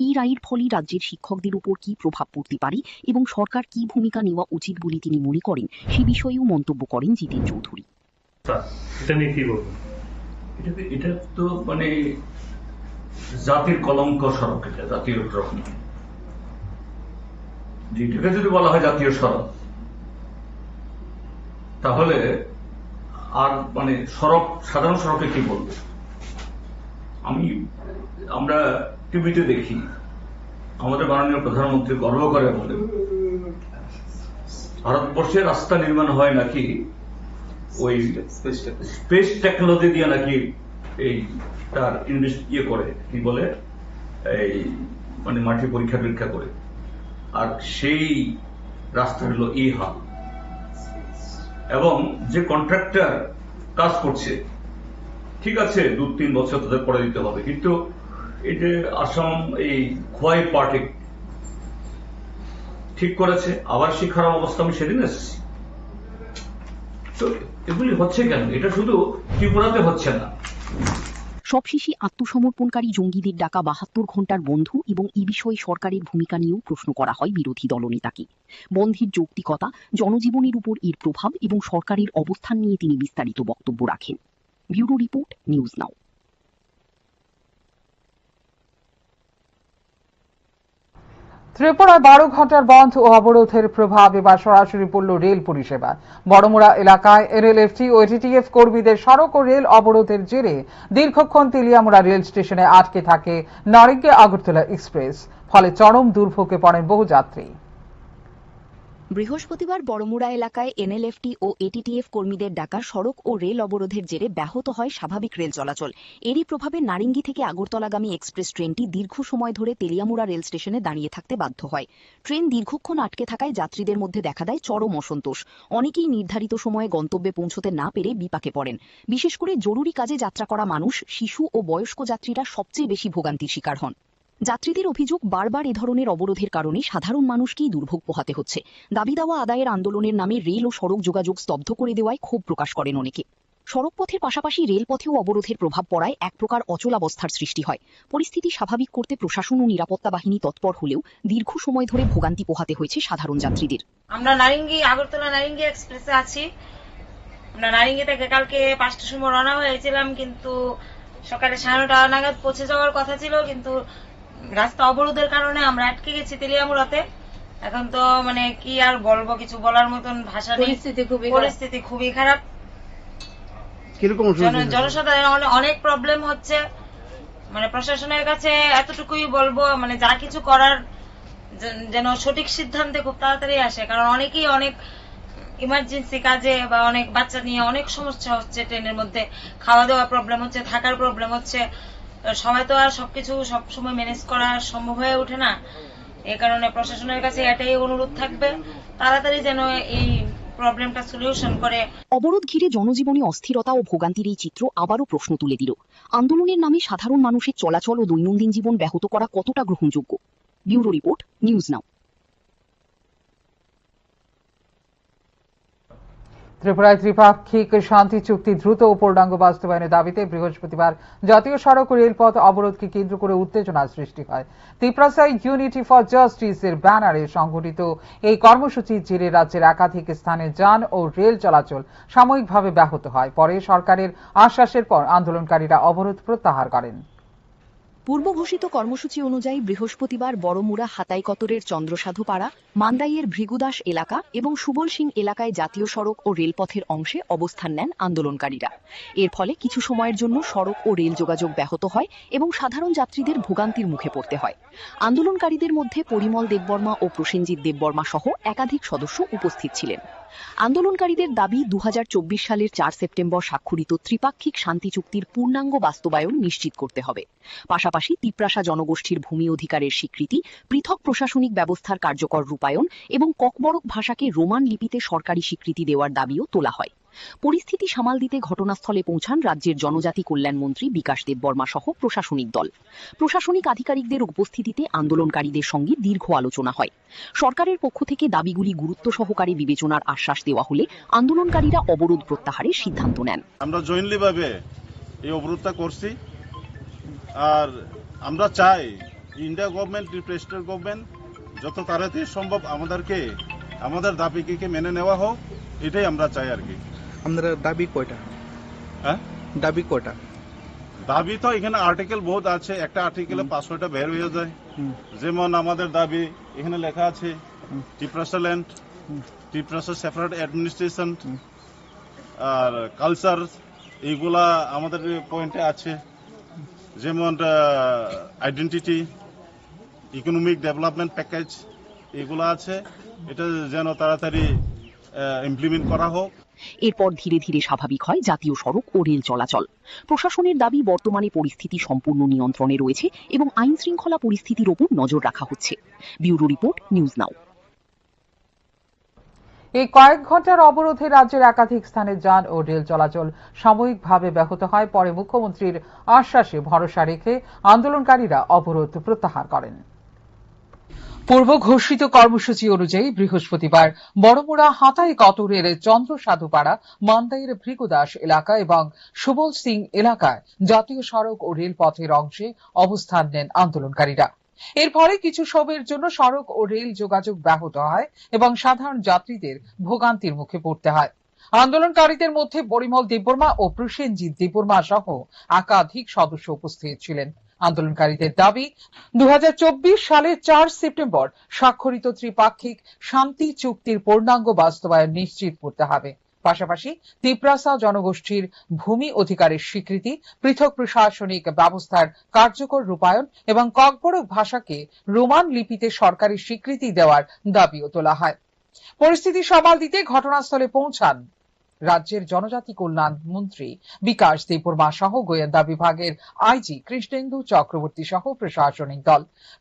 এই রায়ের ফলে রাজ্যের শিক্ষকদের উপর কি প্রভাব পড়তে পারে এবং সরকার কি ভূমিকা নেওয়া উচিত বলে তিনি মনে করেন, সে বিষয়েও মন্তব্য করেন জিতেন চৌধুরী। এটা তো মানে জাতির কলঙ্ক সড়ক, এটা জাতীয় রকম, যেটাকে যদি বলা হয় জাতীয় সড়ক, তাহলে আর মানে সড়ক, সাধারণ সড়কে কি বলবো? আমরা টিভিতে দেখি, আমাদের মাননীয় প্রধানমন্ত্রী গর্ব করে বলে ভারতবর্ষে রাস্তা নির্মাণ হয় নাকি ওই স্পেস টেকনোলজি দিয়ে, নাকি এই তার করে কি বলে এই মানে মাটি পরীক্ষা করে, আর সেই রাস্তা হলো এই হাল। এবং যে কন্ট্রাক্টর কাজ করছে, ঠিক আছে 2-3 বছর তাদের পরে দিতে হবে, কিন্তু এই যে আসাম এই খোয়াই পার্টি ঠিক করেছে, আবার সেই খারাপ অবস্থা আমি সেদিন এসেছি। তো এগুলি হচ্ছে কেন? এটা শুধু ত্রিপুরাতে হচ্ছে না। সবশেষে আত্মসমর্পণকারী জঙ্গিদের ডাকা ৭২ ঘন্টার বন্ধ এবং এই বিষয়ে সরকারের ভূমিকা নিয়েও প্রশ্ন করা হয় বিরোধী দলনেতাকে। বন্ধের যৌক্তিকতা, জনজীবনের উপর এর প্রভাব এবং সরকারের অবস্থান নিয়ে তিনি বিস্তারিত বক্তব্য রাখেন। ব্যুরো রিপোর্ট, নিউজ নাও। ত্রিপুরায় 12 ঘন্টার বন্ধ ও অবরোধের প্রভাব এবার সরাসরি পড়ল রেল পরিষেবা। বড়মুড়া এলাকায় এনএলএফটি ও এটিটিএফ কর্মীদের সড়ক ও রেল অবরোধের জেরে দীর্ঘক্ষণ তেলিয়ামুড়া রেল স্টেশনে আটকে থাকে নারিঙ্গি আগরতলা এক্সপ্রেস। ফলে চরম দুর্ভোগে পড়েন বহু যাত্রী। বৃহস্পতিবার বড়মুড়া এলাকায় এনএলএফটি ও এটিটিএফ কর্মীদের ডাকা সড়ক ও রেল অবরোধের জেরে ব্যাহত হয় স্বাভাবিক রেল চলাচল। এরই প্রভাবে নারিঙ্গি থেকে আগরতলাগামী এক্সপ্রেস ট্রেনটি দীর্ঘ সময় ধরে তেলিয়ামুড়া রেল স্টেশনে দাঁড়িয়ে থাকতে বাধ্য হয়। ট্রেন দীর্ঘক্ষণ আটকে থাকায় যাত্রীদের মধ্যে দেখা দেয় চরম অসন্তোষ। অনেকেই নির্ধারিত সময়ে গন্তব্যে পৌঁছতে না পেরে বিপাকে পড়েন। বিশেষ করে জরুরি কাজে যাত্রা করা মানুষ, শিশু ও বয়স্ক যাত্রীরা সবচেয়ে বেশি ভোগান্তির শিকার হন। যাত্রীদের অভিযোগ, বারবার এ ধরনের অবরোধের কারণে সাধারণ মানুষকেই দুর্ভোগ পোহাতে হচ্ছে। দাবি দাওয়া আদায়ের আন্দোলনের নামে রেল ও সড়ক যোগাযোগ স্তব্ধ করে দেওয়ায় ক্ষোভ প্রকাশ করেন অনেকে। সড়কপথের পাশাপাশি রেলপথেও অবরোধের প্রভাব পড়ায় এক প্রকার অচলাবস্থার সৃষ্টি হয়। পরিস্থিতি স্বাভাবিক করতে প্রশাসন ও নিরাপত্তা বাহিনী তৎপর হলেও দীর্ঘ সময় ধরে ভোগান্তি পোহাতে হয়েছে সাধারণ যাত্রীদের। আমরা আগরতলা নারিঙ্গি এক্সপ্রেসে আছি। আমরা নারিঙ্গি থেকে কালকে 5টার সময় রওনা হয়েছিলাম, কিন্তু সকালে 9:30 নাগাদ পৌঁছে যাওয়ার কথা ছিল, কিন্তু রাস্তা অবরোধের কারণে আমরা আটকে গেছি তেলিয়ামুড়াতে। এখন তো মানে কি আর বলবো, কিছু বলার মতন ভাষা নেই। পরিস্থিতি খুবই খারাপ। জনসাধারণ অনেক প্রবলেম হচ্ছে। মানে প্রশাসনের কাছে এতটুকুই বলবো, মানে যা কিছু করার যেন সঠিক সিদ্ধান্তে খুব তাড়াতাড়ি আসে, কারণ অনেকেই অনেক ইমার্জেন্সি কাজে বা অনেক বাচ্চা নিয়ে অনেক সমস্যা হচ্ছে। ট্রেনের মধ্যে খাওয়া দাওয়া প্রবলেম হচ্ছে, থাকার প্রবলেম হচ্ছে। সবাই তো আর সবকিছু সবসময় ম্যানেজ করা সম্ভব হয়ে ওঠে না। এই কারণে প্রশাসনের কাছে এটাই অনুরোধ থাকবে, তাড়াতাড়ি যেন এই প্রবলেমটা সলিউশন করে। অবরোধ ঘিরে জনজীবনে অস্থিরতা ও ভোগান্তির এই চিত্র আবারও প্রশ্ন তুলে দিল, আন্দোলনের নামে সাধারণ মানুষের চলাচল ও দৈনন্দিন জীবন ব্যাহত করা কতটা গ্রহণযোগ্য। ব্যুরো রিপোর্ট, নিউজ নাও। ত্রিপুরায় ত্রিপাক্ষিক শান্তি চুক্তি দ্রুত ও পূর্ণাঙ্গ বাস্তবায়নের দাবিতে বৃহস্পতিবার জাতীয় সড়ক ও রেলপথ অবরোধকে কেন্দ্র করে উত্তেজনার সৃষ্টি হয়। ত্রিপুরায় ইউনিটি ফর জাস্টিসের ব্যানারে সংগঠিত এই কর্মসূচির জেরে রাজ্যের একাধিক স্থানে যান ও রেল চলাচল সাময়িকভাবে ব্যাহত হয়। পরে সরকারের আশ্বাসের পর আন্দোলনকারীরা অবরোধ প্রত্যাহার করেন। পূর্ব ঘোষিত কর্মসূচি অনুযায়ী বৃহস্পতিবার বড়মুড়া হাতাইকতরের চন্দ্রসাধুপাড়া, মান্দাইয়ের ভৃগুদাস এলাকা এবং সুবল সিং এলাকায় জাতীয় সড়ক ও রেলপথের অংশে অবস্থান নেন আন্দোলনকারীরা। এর ফলে কিছু সময়ের জন্য সড়ক ও রেল যোগাযোগ ব্যাহত হয় এবং সাধারণ যাত্রীদের ভোগান্তির মুখে পড়তে হয়। আন্দোলনকারীদের মধ্যে পরিমল দেববর্মা ও প্রসেনজিৎ দেববর্মা সহ একাধিক সদস্য উপস্থিত ছিলেন। আন্দোলনকারীদের দাবি 2024 সালের 4 সেপ্টেম্বর স্বাক্ষরিত ত্রিপাক্ষিক শান্তি চুক্তির পূর্ণাঙ্গ বাস্তবায়ন নিশ্চিত করতে হবে। পাশাপাশি তিপ্রাসা জনগোষ্ঠীর ভূমি অধিকারের স্বীকৃতি, পৃথক প্রশাসনিক ব্যবস্থার কার্যকর রূপায়ণ এবং ককবরক ভাষাকে রোমান লিপিতে সরকারি স্বীকৃতি দেওয়ার দাবিও তোলা হয়। পরিস্থিতি সামাল দিতে ঘটনাস্থলে পৌঁছান রাজ্যের জনজাতি কল্যাণ মন্ত্রী বিকাশ দেববর্মা সহ প্রশাসনিক দল। প্রশাসনিক আধিকারিকদের উপস্থিতিতে আন্দোলনকারীদের সঙ্গে দীর্ঘ আলোচনা হয়। সরকারের পক্ষ থেকে দাবিগুলি গুরুত্ব সহকারে বিবেচনার আশ্বাস দেওয়া হলে আন্দোলনকারীরা অবরোধ প্রত্যাহারের সিদ্ধান্ত নেন। আমরা জয়েন্টলি ভাবে এই অবরোধটা করছি, আর আমরা চাই ইন্ডিয়া গভর্নমেন্ট, রিপ্রেজেন্টেটিভ গভর্নমেন্ট যত তাড়াতাড়ি সম্ভব আমাদের দাবিকে মেনে নেওয়া হোক, এটাই আমরা চাই আর কি। আমাদের দাবি কয়টা? হ্যাঁ, দাবি কয়টা? দাবি তো এখানে আর্টিকেল বহুত আছে, একটা আর্টিকেলে 500টা বের হয়ে যায়। যেমন আমাদের দাবি এখানে লেখা আছে Tripura land, Tripura separate administration আর কালচার, এইগুলা আমাদের পয়েন্টে আছে। যেমন আইডেন্টিটি, ইকোনমিক ডেভেলপমেন্ট প্যাকেজ, এগুলো আছে। এটা যেন তাড়াতাড়ি ইমপ্লিমেন্ট করা হোক। এরপর ধীরে ধীরে স্বাভাবিক হয় জাতীয় সড়ক ও রেল চলাচল। প্রশাসনের দাবি, বর্তমানে পরিস্থিতি সম্পূর্ণ নিয়ন্ত্রণে রয়েছে এবং আইন শৃঙ্খলা পরিস্থিতির ওপর নজর রাখা হচ্ছে। ব্যুরো রিপোর্ট, নিউজ নাও। এই কয়েক ঘন্টার অবরোধে রাজ্যের একাধিক স্থানে যান ও রেল চলাচল সাময়িকভাবে ব্যাহত হয়। পরে মুখ্যমন্ত্রীর আশ্বাসে ভরসা রেখে আন্দোলনকারীরা অবরোধ প্রত্যাহার করেন। পূর্ব ঘোষিত কর্মসূচি অনুযায়ী বৃহস্পতিবার বড়মুড়া হাতাইকতরের চন্দ্রসাধুপাড়া, মান্দাইয়ের ভৃগুদাস এলাকা এবং সুবল সিং এলাকায় জাতীয় সড়ক ও রেলপথের অংশে অবস্থান নেন আন্দোলনকারীরা। এর ফলে কিছু সময়ের জন্য সড়ক ও রেল যোগাযোগ ব্যাহত হয় এবং সাধারণ যাত্রীদের ভোগান্তির মুখে পড়তে হয়। আন্দোলনকারীদের মধ্যে পরিমল দেববর্মা ও প্রসেনজিৎ দেববর্মা সহ একাধিক সদস্য উপস্থিত ছিলেন। আন্দোলনকারীদের দাবি, 2024 সালের 4 সেপ্টেম্বর স্বাক্ষরিত ত্রিপাক্ষিক শান্তি চুক্তির পূর্ণাঙ্গ বাস্তবায়ন নিশ্চিত করতে হবে। পাশাপাশি তিপ্রাসা জনগোষ্ঠীর ভূমি অধিকারের স্বীকৃতি, পৃথক প্রশাসনিক ব্যবস্থার কার্যকর রূপায়ণ এবং ককবরক ভাষাকে রোমান লিপিতে সরকারি স্বীকৃতি দেওয়ার দাবিও তোলা হয়। পরিস্থিতি সামাল দিতে ঘটনাস্থলে পৌঁছান রাজ্যের জনজাতি কল্যাণ মন্ত্রী বিকাশ দেববর্মা সহ গোয়েন্দা বিভাগের আইজি কৃষ্ণেন্দু চক্রবর্তী সহ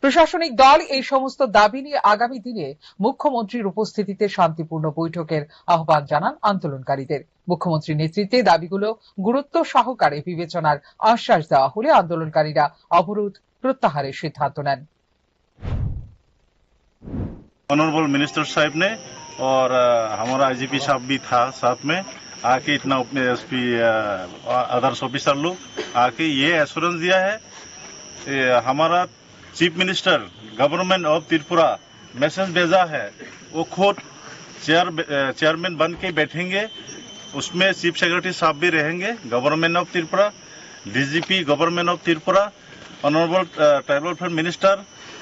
প্রশাসনিক দল এই সমস্ত দাবি নিয়ে আগামী দিনে মুখ্যমন্ত্রীর উপস্থিতিতে শান্তিপূর্ণ বৈঠকের আহ্বান জানান আন্দোলনকারীদের। মুখ্যমন্ত্রীর নেতৃত্বে দাবিগুলো গুরুত্ব সহকারে বিবেচনার আশ্বাস দেওয়া হলে আন্দোলনকারীরা অবরোধ প্রত্যাহারের সিদ্ধান্ত নেন। ऑनरेबल मिनिस्टर साहब ने और हमारा आईजीपी साहब भी था साथ में, आके इतना एसपी अदर्स ऑफिसर लोग आके ये एश्योरेंस दिया है। हमारा chief minister government of Tripura message भेजा है, वो खुद चेयरमैन बन के बैठेंगे, उसमें चीफ सेक्रेटरी साहब भी रहेंगे, government of Tripura, DGP government of Tripura, honourable tribal welfare minister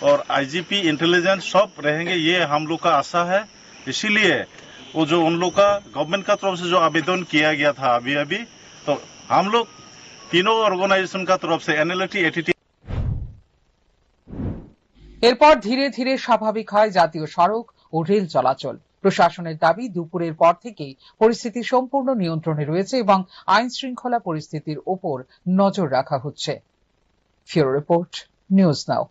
और आईजीपी इंटेलिजेंस सब रहेंगे। ये हम लोग का आशा है। इसीलिए वो जो उन लोग का गवर्नमेंट का तरफ से जो आवेदन किया गया था अभी तो हम लोग तीनों ऑर्गेनाइजेशन का तरफ से एनएलटी एटीटी এরপর ধীরে ধীরে স্বাভাবিক হয় জাতীয় সড়ক ও রেল চলাচল। প্রশাসনের দাবি দুপুরের পর থেকেই পরিস্থিতি সম্পূর্ণ নিয়ন্ত্রণে রয়েছে এবং আইন শৃঙ্খলা পরিস্থিতির ওপর নজর রাখা হচ্ছে। ফিউরো রিপোর্ট, নিউজ নাও।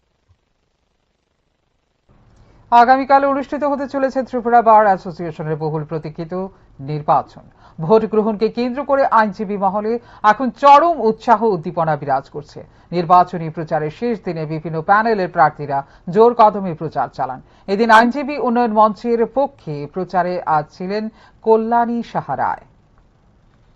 আগামীকাল অনুষ্ঠিত হতে চলেছে ত্রিপুরা বার অ্যাসোসিয়েশনের বহুল প্রতীক্ষিত নির্বাচন। ভোট গ্রহণকে কেন্দ্র করে আইনজীবী মহলে এখন চরম উৎসাহ উদ্দীপনা বিরাজ করছে। নির্বাচনী প্রচারের শেষ দিনে বিভিন্ন প্যানেলের প্রার্থীরা জোর কদমে প্রচার চালান। এদিন আইনজীবী উন্নয়ন মঞ্চের পক্ষে প্রচারে আজ ছিলেন কল্যাণী সাহা রায়।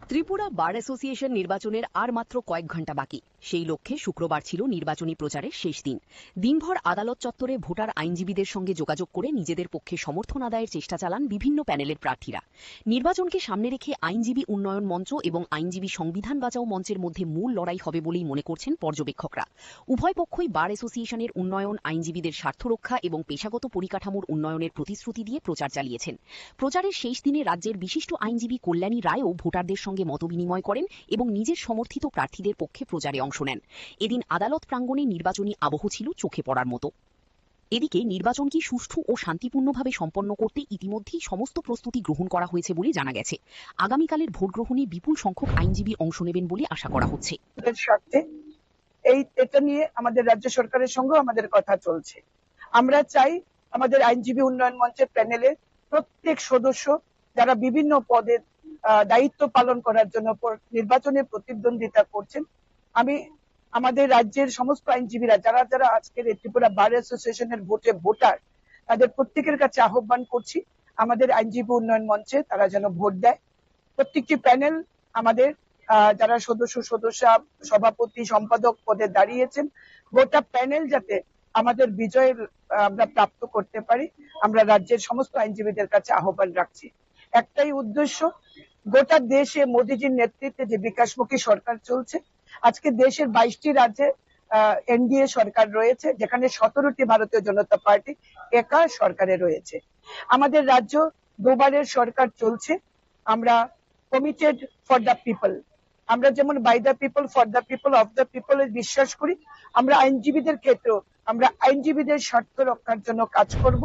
ত্রিপুরা বার অ্যাসোসিয়েশন নির্বাচনের আর মাত্র কয়েক ঘণ্টা বাকি। সেই লক্ষ্যে শুক্রবার ছিল নির্বাচনী প্রচারের শেষ দিন। দিনভর আদালত চত্বরে ভোটার আইনজীবীদের সঙ্গে যোগাযোগ করে নিজেদের পক্ষে সমর্থন আদায়ের চেষ্টা চালান বিভিন্ন প্যানেলের প্রার্থীরা। নির্বাচনকে সামনে রেখে আইনজীবী উন্নয়ন মঞ্চ এবং আইনজীবী সংবিধান বাঁচাও মঞ্চের মধ্যে মূল লড়াই হবে বলেই মনে করছেন পর্যবেক্ষকরা। উভয় পক্ষই বার অ্যাসোসিয়েশনের উন্নয়ন, আইনজীবীদের স্বার্থ রক্ষা এবং পেশাগত পরিকাঠামোর উন্নয়নের প্রতিশ্রুতি দিয়ে প্রচার চালিয়েছেন। প্রচারের শেষ দিনে রাজ্যের বিশিষ্ট আইনজীবী কল্যাণী রায়ও ভোটারদের সঙ্গে মতবিনিময় করেন এবং নিজের সমর্থিত প্রার্থীদের পক্ষে প্রচারে অংশ নেন। এদিন আদালত প্রাঙ্গণে নির্বাচনী আবহ ছিল চোখে পড়ার মতো। এদিকে নির্বাচনকে সুষ্ঠু ও শান্তিপূর্ণভাবে সম্পন্ন করতে ইতিমধ্যেই সমস্ত প্রস্তুতি গ্রহণ করা হয়েছে বলে জানা গেছে। আগামীকালের ভোট গ্রহণে বিপুল সংখ্যক আইনজীবী অংশ নেবেন বলে আশা করা হচ্ছে। এটা নিয়ে আমাদের রাজ্য সরকারের সঙ্গে আমাদের কথা চলছে। আমরা চাই আমাদের আইনজীবী উন্নয়ন মঞ্চের প্যানেলের প্রত্যেক সদস্য যারা বিভিন্ন পদে দায়িত্ব পালন করার জন্য নির্বাচনে প্রতিদ্বন্দ্বিতা করছেন, আমি আমাদের রাজ্যের সমস্ত আইনজীবীরা যারা যারা আজকের ত্রিপুরা বার অ্যাসোসিয়েশনের ভোটার, তাদের প্রত্যেকের কাছে আহ্বান করছি আমাদের আইনজীবী উন্নয়ন মঞ্চে তারা যেন ভোট দেয়। প্রত্যেকটি প্যানেল আমাদের যারা সদস্য, সভাপতি, সম্পাদক পদে দাঁড়িয়েছেন, গোটা প্যানেল যাতে আমাদের বিজয় আমরা প্রাপ্ত করতে পারি, আমরা রাজ্যের সমস্ত আইনজীবীদের কাছে আহ্বান রাখছি। একটাই উদ্দেশ্য, গোটা দেশে মোদীজির নেতৃত্বে যে বিকাশমুখী সরকার চলছে, আজকে দেশের 22টি রাজ্যে এনডিএ সরকার রয়েছে, যেখানে 17টি ভারতীয় জনতা পার্টি একা সরকারে রয়েছে। আমাদের রাজ্য দুবারের সরকার চলছে। আমরা কমিটেড ফর দ্য পিপল, আমরা যেমন by the people, for the people, of the people বিশ্বাস করি, আমরা আইনজীবীদের ক্ষেত্রেও আমরা আইনজীবীদের স্বার্থ রক্ষার জন্য কাজ করব।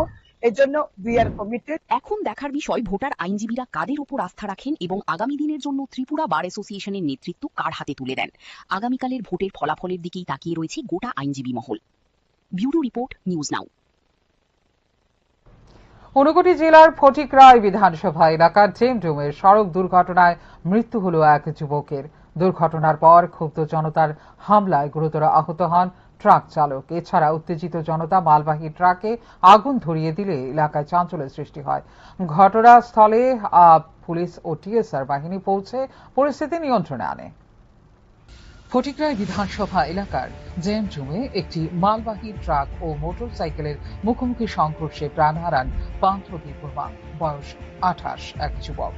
এজন্য উই আর কমিটেড। এখন দেখার বিষয় ভোটার আইনজীবীরা কাদের উপর আস্থা রাখেন এবং আগামী দিনের জন্য ত্রিপুরা বার অ্যাসোসিয়েশনের নেতৃত্ব কার হাতে তুলে দেন। আগামীকালের ভোটের ফলাফলের দিকেই তাকিয়ে রয়েছে গোটা আইনজীবী মহল। ব্যুরো রিপোর্ট, নিউজ নাও। ঊনকোটি জেলার ফটিকরায় বিধানসভা এলাকার জেমডুমের সড়ক দুর্ঘটনায় মৃত্যু হল এক যুবকের। দুর্ঘটনার পর ক্ষুব্ধ জনতার হামলায় গুরুতর আহত হন ট্রাক চালক। এছাড়া উত্তেজিত জনতা মালবাহী ট্রাকে আগুন ধরিয়ে দিলে এলাকায় চাঞ্চল্যের সৃষ্টি হয়। ঘটনাস্থলে পুলিশ ও টিএসআর বাহিনী পৌঁছে পরিস্থিতি নিয়ন্ত্রণে আনে। ফটিকরায় বিধানসভা এলাকার জেমজুমে একটি মালবাহী ট্রাক ও মোটর সাইকেলের মুখোমুখি সংঘর্ষে প্রাণ হারান পান্থ দেববর্মা, বয়স 28, এক যুবক।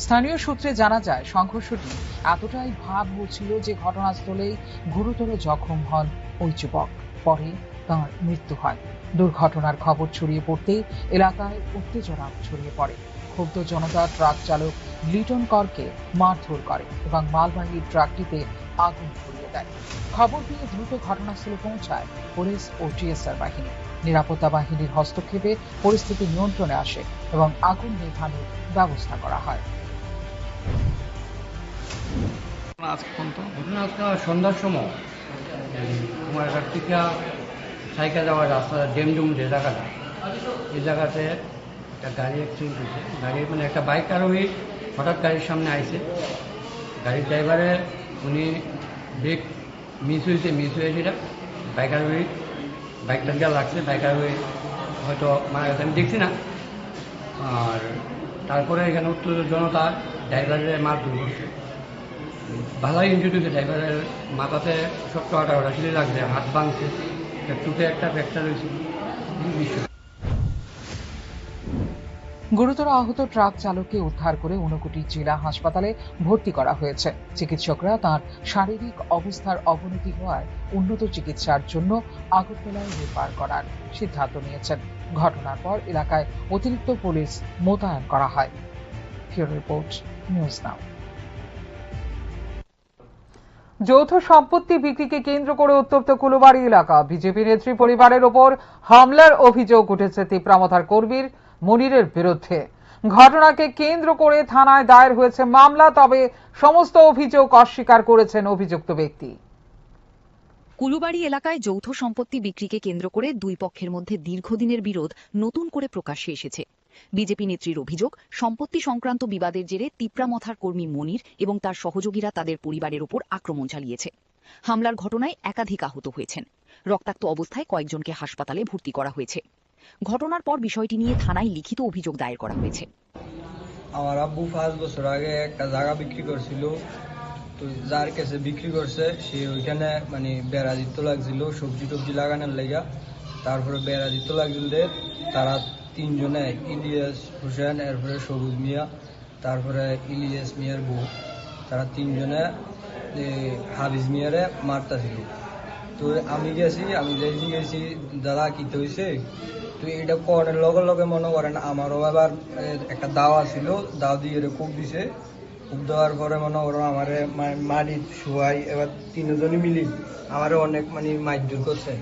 স্থানীয় সূত্রে জানা যায়, সংঘর্ষটি এতটাই ভয়াবহ ছিল যে ঘটনাস্থলেই গুরুতর জখম হন ওই যুবক। পরে তাঁর মৃত্যু হয়। দুর্ঘটনার খবর ছড়িয়ে পড়তেই এলাকায় উত্তেজনা ছড়িয়ে পড়ে। ক্ষুব্ধ জনতা ট্রাক চালক লিটন করকে মারধর করে এবং মালবাহী ট্রাকটিতে আগুন ধরিয়ে দেয়। খবর পেয়ে দ্রুত ঘটনাস্থলে পৌঁছায় পুলিশ ও টিএসআর বাহিনী। নিরাপত্তা বাহিনীর হস্তক্ষেপে পরিস্থিতি নিয়ন্ত্রণে আসে এবং আগুন নেভানোর ব্যবস্থা করা হয়। ঘটনা আজকে সন্ধ্যার সময় কুমারঘাট থেকে সাইকেল যাওয়ার রাস্তা ডেমডুম যে জায়গাটা, এই জায়গাতে একটা গাড়ি অ্যাক্সিডেন্ট হয়েছে। গাড়ির মানে একটা বাইক আরোহী হঠাৎ গাড়ির সামনে আইছে। গাড়ির ড্রাইভারে উনি ব্রেক মিস হয়ে যেটা বাইক আরোহী বাইকটা দিয়ে লাগছে। বাইক আরোহী হয়তো মারা গেছে, আমি দেখছি না। আর তারপরে এখানে উত্তর জনতা ড্রাইভারের মারধর করছে। ভালোই ইনজুরি হয়েছে, ড্রাইভারের মাথাতে ছোট্ট আটা সিঁড়ি লাগছে, হাত ভাঙছে, চোখে একটা ফ্র্যাকচার হয়েছে। গুরুতর আহত ট্রাক চালককে উদ্ধার করে ঊনকোটি জেলা হাসপাতালে ভর্তি করা হয়েছে। চিকিৎসকরা তার শারীরিক অবস্থার অবনতি হওয়ায় উন্নত চিকিৎসার জন্য আগরতলায় রেফার করার সিদ্ধান্ত নিয়েছেন। ঘটনার পর এলাকায় অতিরিক্ত পুলিশ মোতায়েন করা হয়। ব্যুরো রিপোর্ট, নিউজ নাও। যৌথ সম্পত্তি বিক্রিকে কেন্দ্র করে উত্তপ্ত কুলুবাড়ি এলাকা। বিজেপি নেত্রী পরিবারের ওপর হামলার অভিযোগ উঠেছে তিপ্রামথার কর্মীর মনিরের বিরুদ্ধে। ঘটনাকে কেন্দ্র করে থানায় দায়ের হয়েছে মামলা, তবে সমস্ত অভিযোগ অস্বীকার করেছেন অভিযুক্ত ব্যক্তি। কুলুবাড়ি এলাকায় যৌথ সম্পত্তি বিক্রিকে কেন্দ্র করে দুই পক্ষের মধ্যে দীর্ঘদিনের বিরোধ নতুন করে প্রকাশ্যে এসেছে। বিজেপি নেত্রীর অভিযোগ, সম্পত্তি সংক্রান্ত বিবাদের জেরে তিপ্রামথার কর্মী মনির এবং তার সহযোগীরা তাদের পরিবারের ওপর আক্রমণ চালিয়েছে। হামলার ঘটনায় একাধিক আহত হয়েছেন। রক্তাক্ত অবস্থায় কয়েকজনকে হাসপাতালে ভর্তি করা হয়েছে। ঘটনার পর বিষয়টি নিয়ে থানায় লিখিত অভিযোগ দায়ের করা হয়েছে। আমার আব্বু 5 বছর আগে একটা জায়গা বিক্রি করছিল, তো যার কাছে বিক্রি করছে সে ওইখানে মানে বেড়া দিতে লাগছিল সবজি টবজি লাগানোর লেগা। তারপরে বেড়া দিতে লাগছিল, তারা তিনজনে ইলিয়াস হোসেন, এরপরে সবুজ মিয়া, তারপরে ইলিয়াস মিয়ার বউ, তারা তিনজনে হাবিজ মিয়ারে মারতাছিল। তো আমি গেছি দাদা কিতে হয়েছে, তো এটা করার লগে লগে মনে করেন আমারও আবার একটা দাওয়া ছিল, দাও দিয়ে খুব দিছে। খুব দেওয়ার পরে মনে করো আমারে মাটি শোয়াই, এবার তিনজনই মিলি আমারে অনেক মানে মারধর করছে।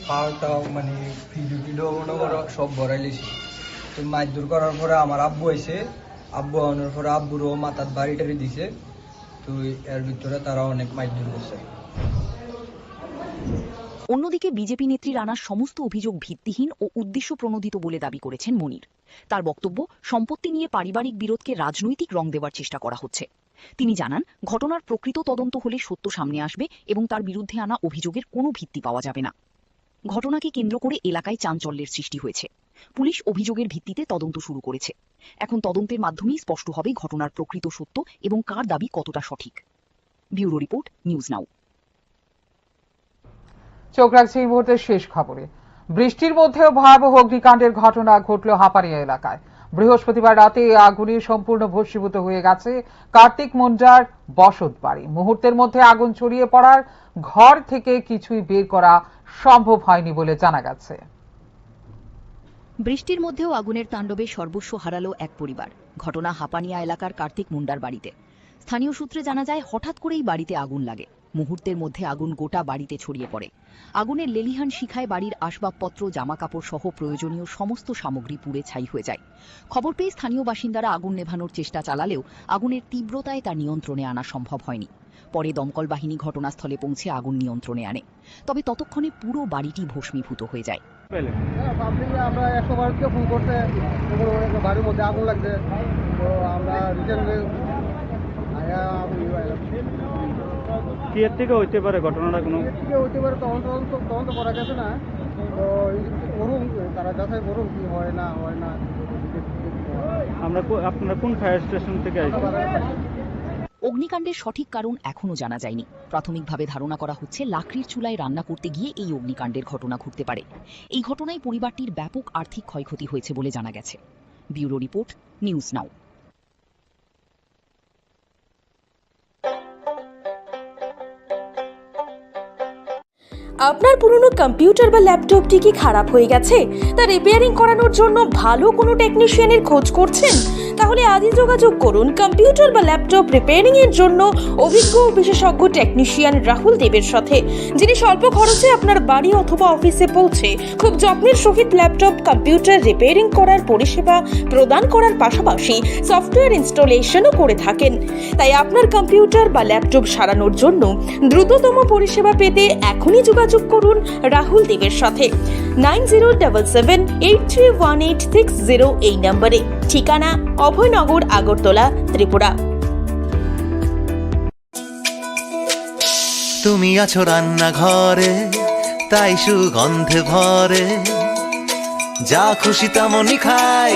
পাওয়াটাও মানে ফিডু টিডু মনে করো সব ভরাই লিছি। তো মারধর করার পরে আমার আব্বু আইছে, আব্বু আনার পরে আব্বুরও মাথার বাড়ি টাড়ি দিছে। তো এর ভিতরে তারা অনেক মারধর করছে। অন্যদিকে বিজেপি নেত্রীর আনা সমস্ত অভিযোগ ভিত্তিহীন ও উদ্দেশ্য প্রণোদিত বলে দাবি করেছেন মনির। তার বক্তব্য, সম্পত্তি নিয়ে পারিবারিক বিরোধকে রাজনৈতিক রং দেওয়ার চেষ্টা করা হচ্ছে। তিনি জানান, ঘটনার প্রকৃত তদন্ত হলে সত্য সামনে আসবে এবং তার বিরুদ্ধে আনা অভিযোগের কোনো ভিত্তি পাওয়া যাবে না। ঘটনাকে কেন্দ্র করে এলাকায় চাঞ্চল্যের সৃষ্টি হয়েছে। পুলিশ অভিযোগের ভিত্তিতে তদন্ত শুরু করেছে। এখন তদন্তের মাধ্যমেই স্পষ্ট হবে ঘটনার প্রকৃত সত্য এবং কার দাবি কতটা সঠিক। ব্যুরো রিপোর্ট, নিউজ নাও। চোখ রাখছে এই মুহূর্তে শেষ খবরে। বৃষ্টির মধ্যেও ভয়াবহ অগ্নিকাণ্ডের ঘটনা ঘটল হাপানিয়া এলাকায়। বৃহস্পতিবার রাতে আগুনে সম্পূর্ণ ভস্মীভূত হয়ে গেছে কার্তিক মুন্ডার বসত বাড়ি। মুহূর্তের মধ্যে আগুন ছড়িয়ে পড়ার ঘর থেকে কিছুই বের করা সম্ভব হয়নি বলে জানা গেছে। বৃষ্টির মধ্যেও আগুনের তাণ্ডবে সর্বস্ব হারালো এক পরিবার। ঘটনা হাপানিয়া এলাকার কার্তিক মুন্ডার বাড়িতে। স্থানীয় সূত্রে জানা যায়, হঠাৎ করেই বাড়িতে আগুন লাগে। মুহূর্তের মধ্যে আগুন গোটা বাড়িতে ছড়িয়ে পড়ে। আগুনের লেলিহান শিখায় বাড়ির আসবাবপত্র, জামাকাপড় সহ প্রয়োজনীয় সমস্ত সামগ্রী পুড়ে ছাই হয়ে যায়। খবর পেয়ে স্থানীয় বাসিন্দারা আগুন নেভানোর চেষ্টা চালালেও আগুনের তীব্রতায় তা নিয়ন্ত্রণে আনা সম্ভব হয়নি। পরে দমকল বাহিনী ঘটনাস্থলে পৌঁছে আগুন নিয়ন্ত্রণে আনে, তবে ততক্ষণে পুরো বাড়িটি ভস্মীভূত হয়ে যায়। আমরা 112 ফোন করতে বাড়ির মধ্যে আগুন লাগছে, তো আমরা কি এর থেকে হইতে পারে ঘটনাটা? কোনো হইতে পারে, তদন্ত করা গেছে না, তো করুন, তারা যাচাই করুন কি হয় না হয় না। আপনারা কোন ফায়ার স্টেশন থেকে আসছেন? অগ্নিকাণ্ডের সঠিক কারণ এখনো জানা যায়নি। প্রাথমিকভাবে ধারণা করা হচ্ছে লাকড়ির চুলায় রান্না করতে গিয়ে এই অগ্নিকাণ্ডের ঘটনা ঘটতে পারে। এই ঘটনায় পরিবারটির ব্যাপক আর্থিক ক্ষয়ক্ষতি হয়েছে বলে জানা গেছে। ব্যুরো রিপোর্ট, নিউজ নাও। আপনার পুরনো কম্পিউটার বা ল্যাপটপটি কি খারাপ হয়ে গেছে, তা রিপেয়ারিং করানোর জন্য ভালো কোনো টেকনিশিয়ানের খোঁজ করছেন? তাহলে আজই যোগাযোগ করুন কম্পিউটার বা ল্যাপটপ রিপেয়ারিং এর জন্য অভিজ্ঞ ও বিশেষজ্ঞ টেকনিশিয়ান রাহুল দেবের সাথে, যিনি স্বল্প খরচে আপনার বাড়ি অথবা অফিসে পৌঁছে খুব যত্নের সহিত ল্যাপটপ কম্পিউটার রিপেয়ারিং করার পরিষেবা প্রদান করার পাশাপাশি সফটওয়্যার ইনস্টলেশনও করে থাকেন। তাই আপনার কম্পিউটার বা ল্যাপটপ সারানোর জন্য দ্রুততম পরিষেবা পেতে এখনই যোগাযোগ করুন রাহুল দেবের সাথে 9077831860 এই নম্বরে। ঠিকানা অভয়নগর, আগরতলা, ত্রিপুরা। তুমি আছো রান্নাঘরে, তাই সুগন্ধে ভরে, যা খুশি তেমনই খাই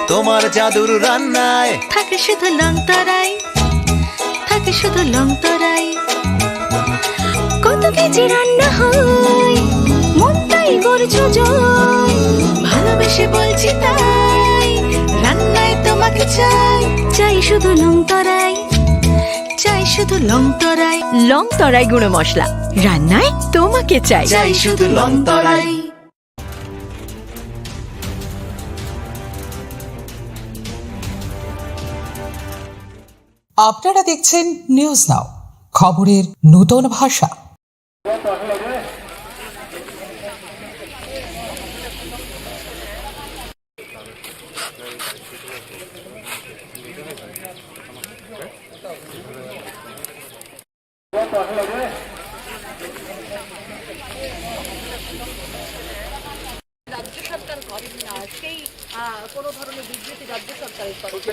তোমার জাদুর রান্নায়। থাকে শুধু লং তরাই, থাকে শুধু লং তরাই, কত কেজি রান্না হয় মন তাই করছো জয়, ভালোবেসে বলছি তাই রান্নায় তোমাকে চাই, চাই শুধু লং তরাই, চাই শুধু লং তরাই। লং তরাই গুঁড়ো মশলা, রান্নায় তোমাকে চাই, চাই শুধু লং তরাই। আপনারা দেখছেন নিউজ নাও, খবরের নতুন ভাষা। রাজ্য সরকার করেন না, সেই কোনো ধরনের বিবৃতি রাজ্য সরকারের তরফে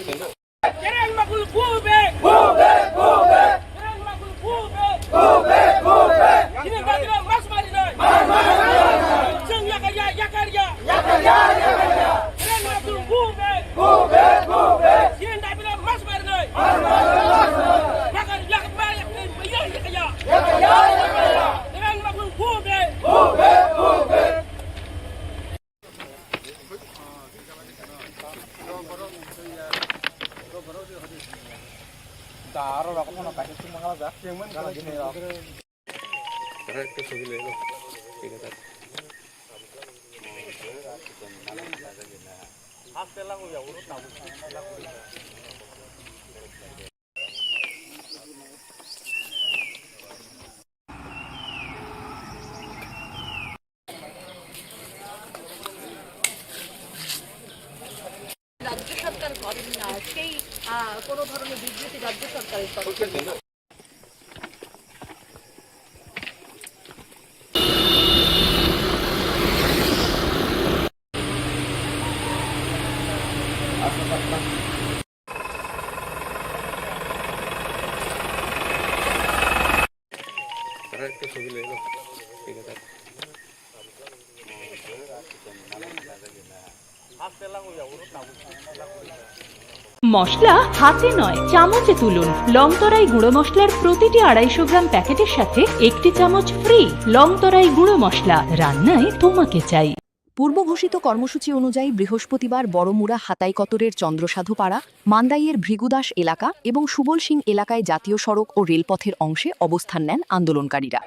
রাজ্য সরকার করেন না, সেই কোনো ধরনের বিবৃতি রাজ্য সরকারের তরফে মশলা হাতে নয় চামচে তুলুন। লংতরাই গুঁড়ো মশলার প্রতিটি 250 গ্রাম প্যাকেটের সাথে 1টি চামচ ফ্রি। লংতরাই গুঁড়ো মশলা, রান্নায় তোমাকে চাই। পূর্বঘোষিত কর্মসূচি অনুযায়ী বৃহস্পতিবার বড়মুড়া হাতাইকতরের চন্দ্রসাধুপাড়া, মান্দাইয়ের ভৃগুদাস এলাকা এবং সুবল সিং এলাকায় জাতীয় সড়ক ও রেলপথের অংশে অবস্থান নেন আন্দোলনকারীরা।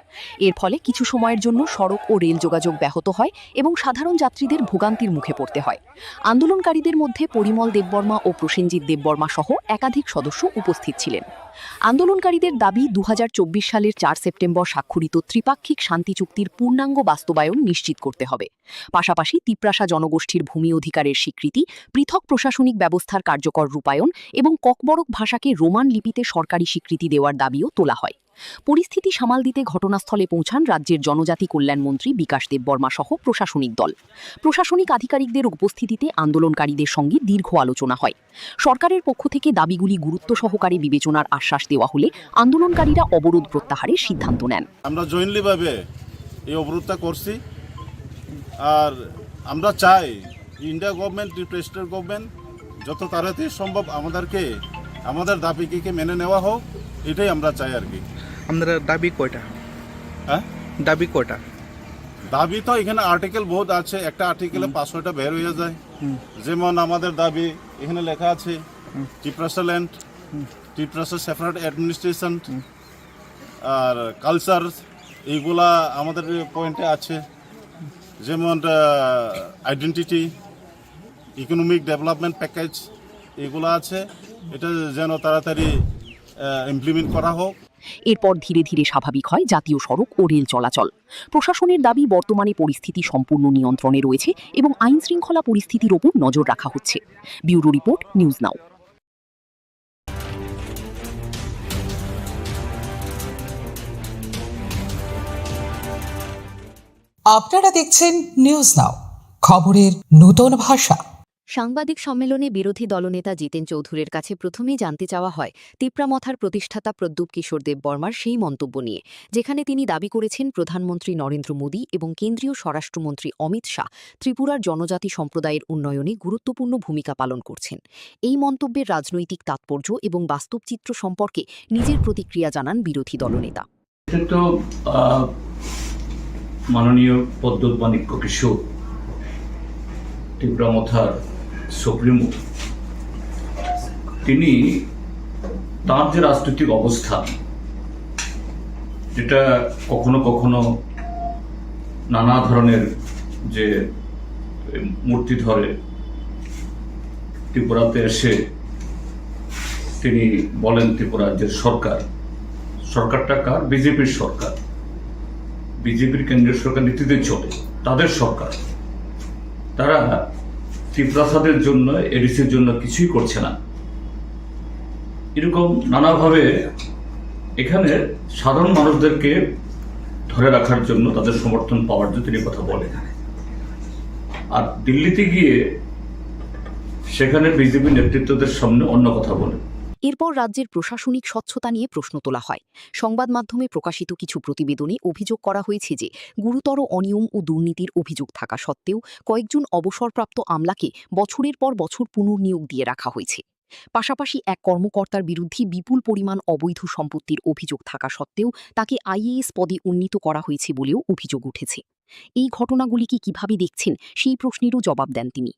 এর ফলে কিছু সময়ের জন্য সড়ক ও রেল যোগাযোগ ব্যাহত হয় এবং সাধারণ যাত্রীদের ভোগান্তির মুখে পড়তে হয়। আন্দোলনকারীদের মধ্যে পরিমল দেববর্মা ও প্রসেনজিৎ দেববর্মা সহ একাধিক সদস্য উপস্থিত ছিলেন। আন্দোলনকারীদের দাবি 2024 সালের 4 সেপ্টেম্বর স্বাক্ষরিত ত্রিপাক্ষিক শান্তি চুক্তির পূর্ণাঙ্গ বাস্তবায়ন নিশ্চিত করতে হবে। পাশাপাশি তিপ্রাসা জনগোষ্ঠীর ভূমি অধিকারের স্বীকৃতি, পৃথক প্রশাসনিক ব্যবস্থার কার্যকর রূপায়ণ এবং ককবরক ভাষাকে রোমান লিপিতে সরকারি স্বীকৃতি দেওয়ার দাবিও তোলা হয়। পরিস্থিতি সামাল দিতে ঘটনাস্থলে পৌঁছান রাজ্যের জনজাতি কল্যাণমন্ত্রী বিকাশ দেববর্মা সহ প্রশাসনিক দল। প্রশাসনিক আধিকারিকদের উপস্থিতিতে আন্দোলনকারীদের সঙ্গে দীর্ঘ আলোচনা হয়। সরকারের পক্ষ থেকে দাবিগুলি গুরুত্ব সহকারে বিবেচনার আশ্বাস দেওয়া হলে আন্দোলনকারীরা অবরোধ প্রত্যাহারের সিদ্ধান্ত নেন। আমরা জয়েন্টলিভাবে এই অবরোধটা করছি, আর আমরা চাই ইন্ডিয়া গভর্নমেন্ট, প্রেসিডেন্ট গভর্নমেন্ট যত তাড়াতাড়ি সম্ভব আমাদেরকে আমাদের দাবিকে মেনে নেওয়া হোক, এটাই আমরা চাই আর কি। আপনারা দাবি কয়টা? হ্যাঁ, দাবি কয়টা? দাবি তো এখানে আর্টিকেল বহুত আছে, একটা আর্টিকেলে 500টা বের হয়ে যায়। যেমন আমাদের দাবি এখানে লেখা আছে ত্রিপ্রাসা ল্যান্ড, ত্রিপ্রাসা সেপারেট অ্যাডমিনিস্ট্রেশন, আর কালচার, এইগুলা আমাদের পয়েন্টে আছে, যেমন আইডেন্টিটি, ইকোনমিক ডেভেলপমেন্ট প্যাকেজ, এগুলো আছে। এটা যেন তাড়াতাড়ি ইমপ্লিমেন্ট করা হোক। এরপর ধীরে ধীরে স্বাভাবিক হয় জাতীয় সড়ক ও রেল চলাচল। প্রশাসনের দাবি, বর্তমানে পরিস্থিতি সম্পূর্ণ নিয়ন্ত্রণে রয়েছে এবং আইন শৃঙ্খলা পরিস্থিতির ওপর নজর রাখা হচ্ছে। ব্যুরো রিপোর্ট, নিউজ নাও। আপনারা দেখছেন নিউজ নাও, খবরের নতুন ভাষা। সাংবাদিক সম্মেলনে বিরোধী দলনেতা জিতেন চৌধুরীর কাছে প্রথমেই জানতে চাওয়া হয় তিপ্রামথার প্রতিষ্ঠাতা প্রদ্যুৎ কিশোর দেববর্মার সেই মন্তব্য নিয়ে, যেখানে তিনি দাবি করেছেন প্রধানমন্ত্রী নরেন্দ্র মোদী এবং কেন্দ্রীয় স্বরাষ্ট্রমন্ত্রী অমিত শাহ ত্রিপুরার জনজাতি সম্প্রদায়ের উন্নয়নে গুরুত্বপূর্ণ ভূমিকা পালন করছেন। এই মন্তব্যের রাজনৈতিক তাৎপর্য এবং বাস্তব চিত্র সম্পর্কে নিজের প্রতিক্রিয়া জানান বিরোধী দলনেতা। মাননীয় প্রদ্যুৎ মাণিক্য কিশোর, তিপ্রামথার সুপ্রিমো, তিনি তার যে রাজনৈতিক অবস্থান, যেটা কখনো কখনো নানা ধরনের যে মূর্তি ধরে ত্রিপুরাতে এসে তিনি বলেন ত্রিপুরা রাজ্যের সরকারটা কার? বিজেপির সরকার, বিজেপির কেন্দ্রীয় সরকার নীতিতে চলে, তাদের সরকার। তারা ত্রিপ্রাসাদের জন্য, এডিসির জন্য কিছুই করছে না। এরকম নানাভাবে এখানে সাধারণ মানুষদেরকে ধরে রাখার জন্য, তাদের সমর্থন পাওয়ার জন্য তিনি কথা বলেন। আর দিল্লিতে গিয়ে সেখানে বিজেপি নেতৃত্বদের সামনে অন্য কথা বলেন। এরপর রাজ্যের প্রশাসনিক স্বচ্ছতা নিয়ে প্রশ্ন তোলা হয়। সংবাদ মাধ্যমে প্রকাশিত কিছু প্রতিবেদনে অভিযোগ করা হয়েছে যে গুরুতর অনিয়ম ও দুর্নীতির অভিযোগ থাকা সত্ত্বেও কয়েকজন অবসরপ্রাপ্ত আমলাকে বছরের পর বছর পুনর্নিয়োগ দিয়ে রাখা হয়েছে। পাশাপাশি এক কর্মকর্তার বিরুদ্ধে বিপুল পরিমাণ অবৈধ সম্পত্তির অভিযোগ থাকা সত্ত্বেও তাকে আইএএস পদে উন্নীত করা হয়েছে বলেও অভিযোগ উঠেছে। এই ঘটনাগুলিকে কিভাবে দেখছেন, সেই প্রশ্নেরও জবাব দেন তিনি।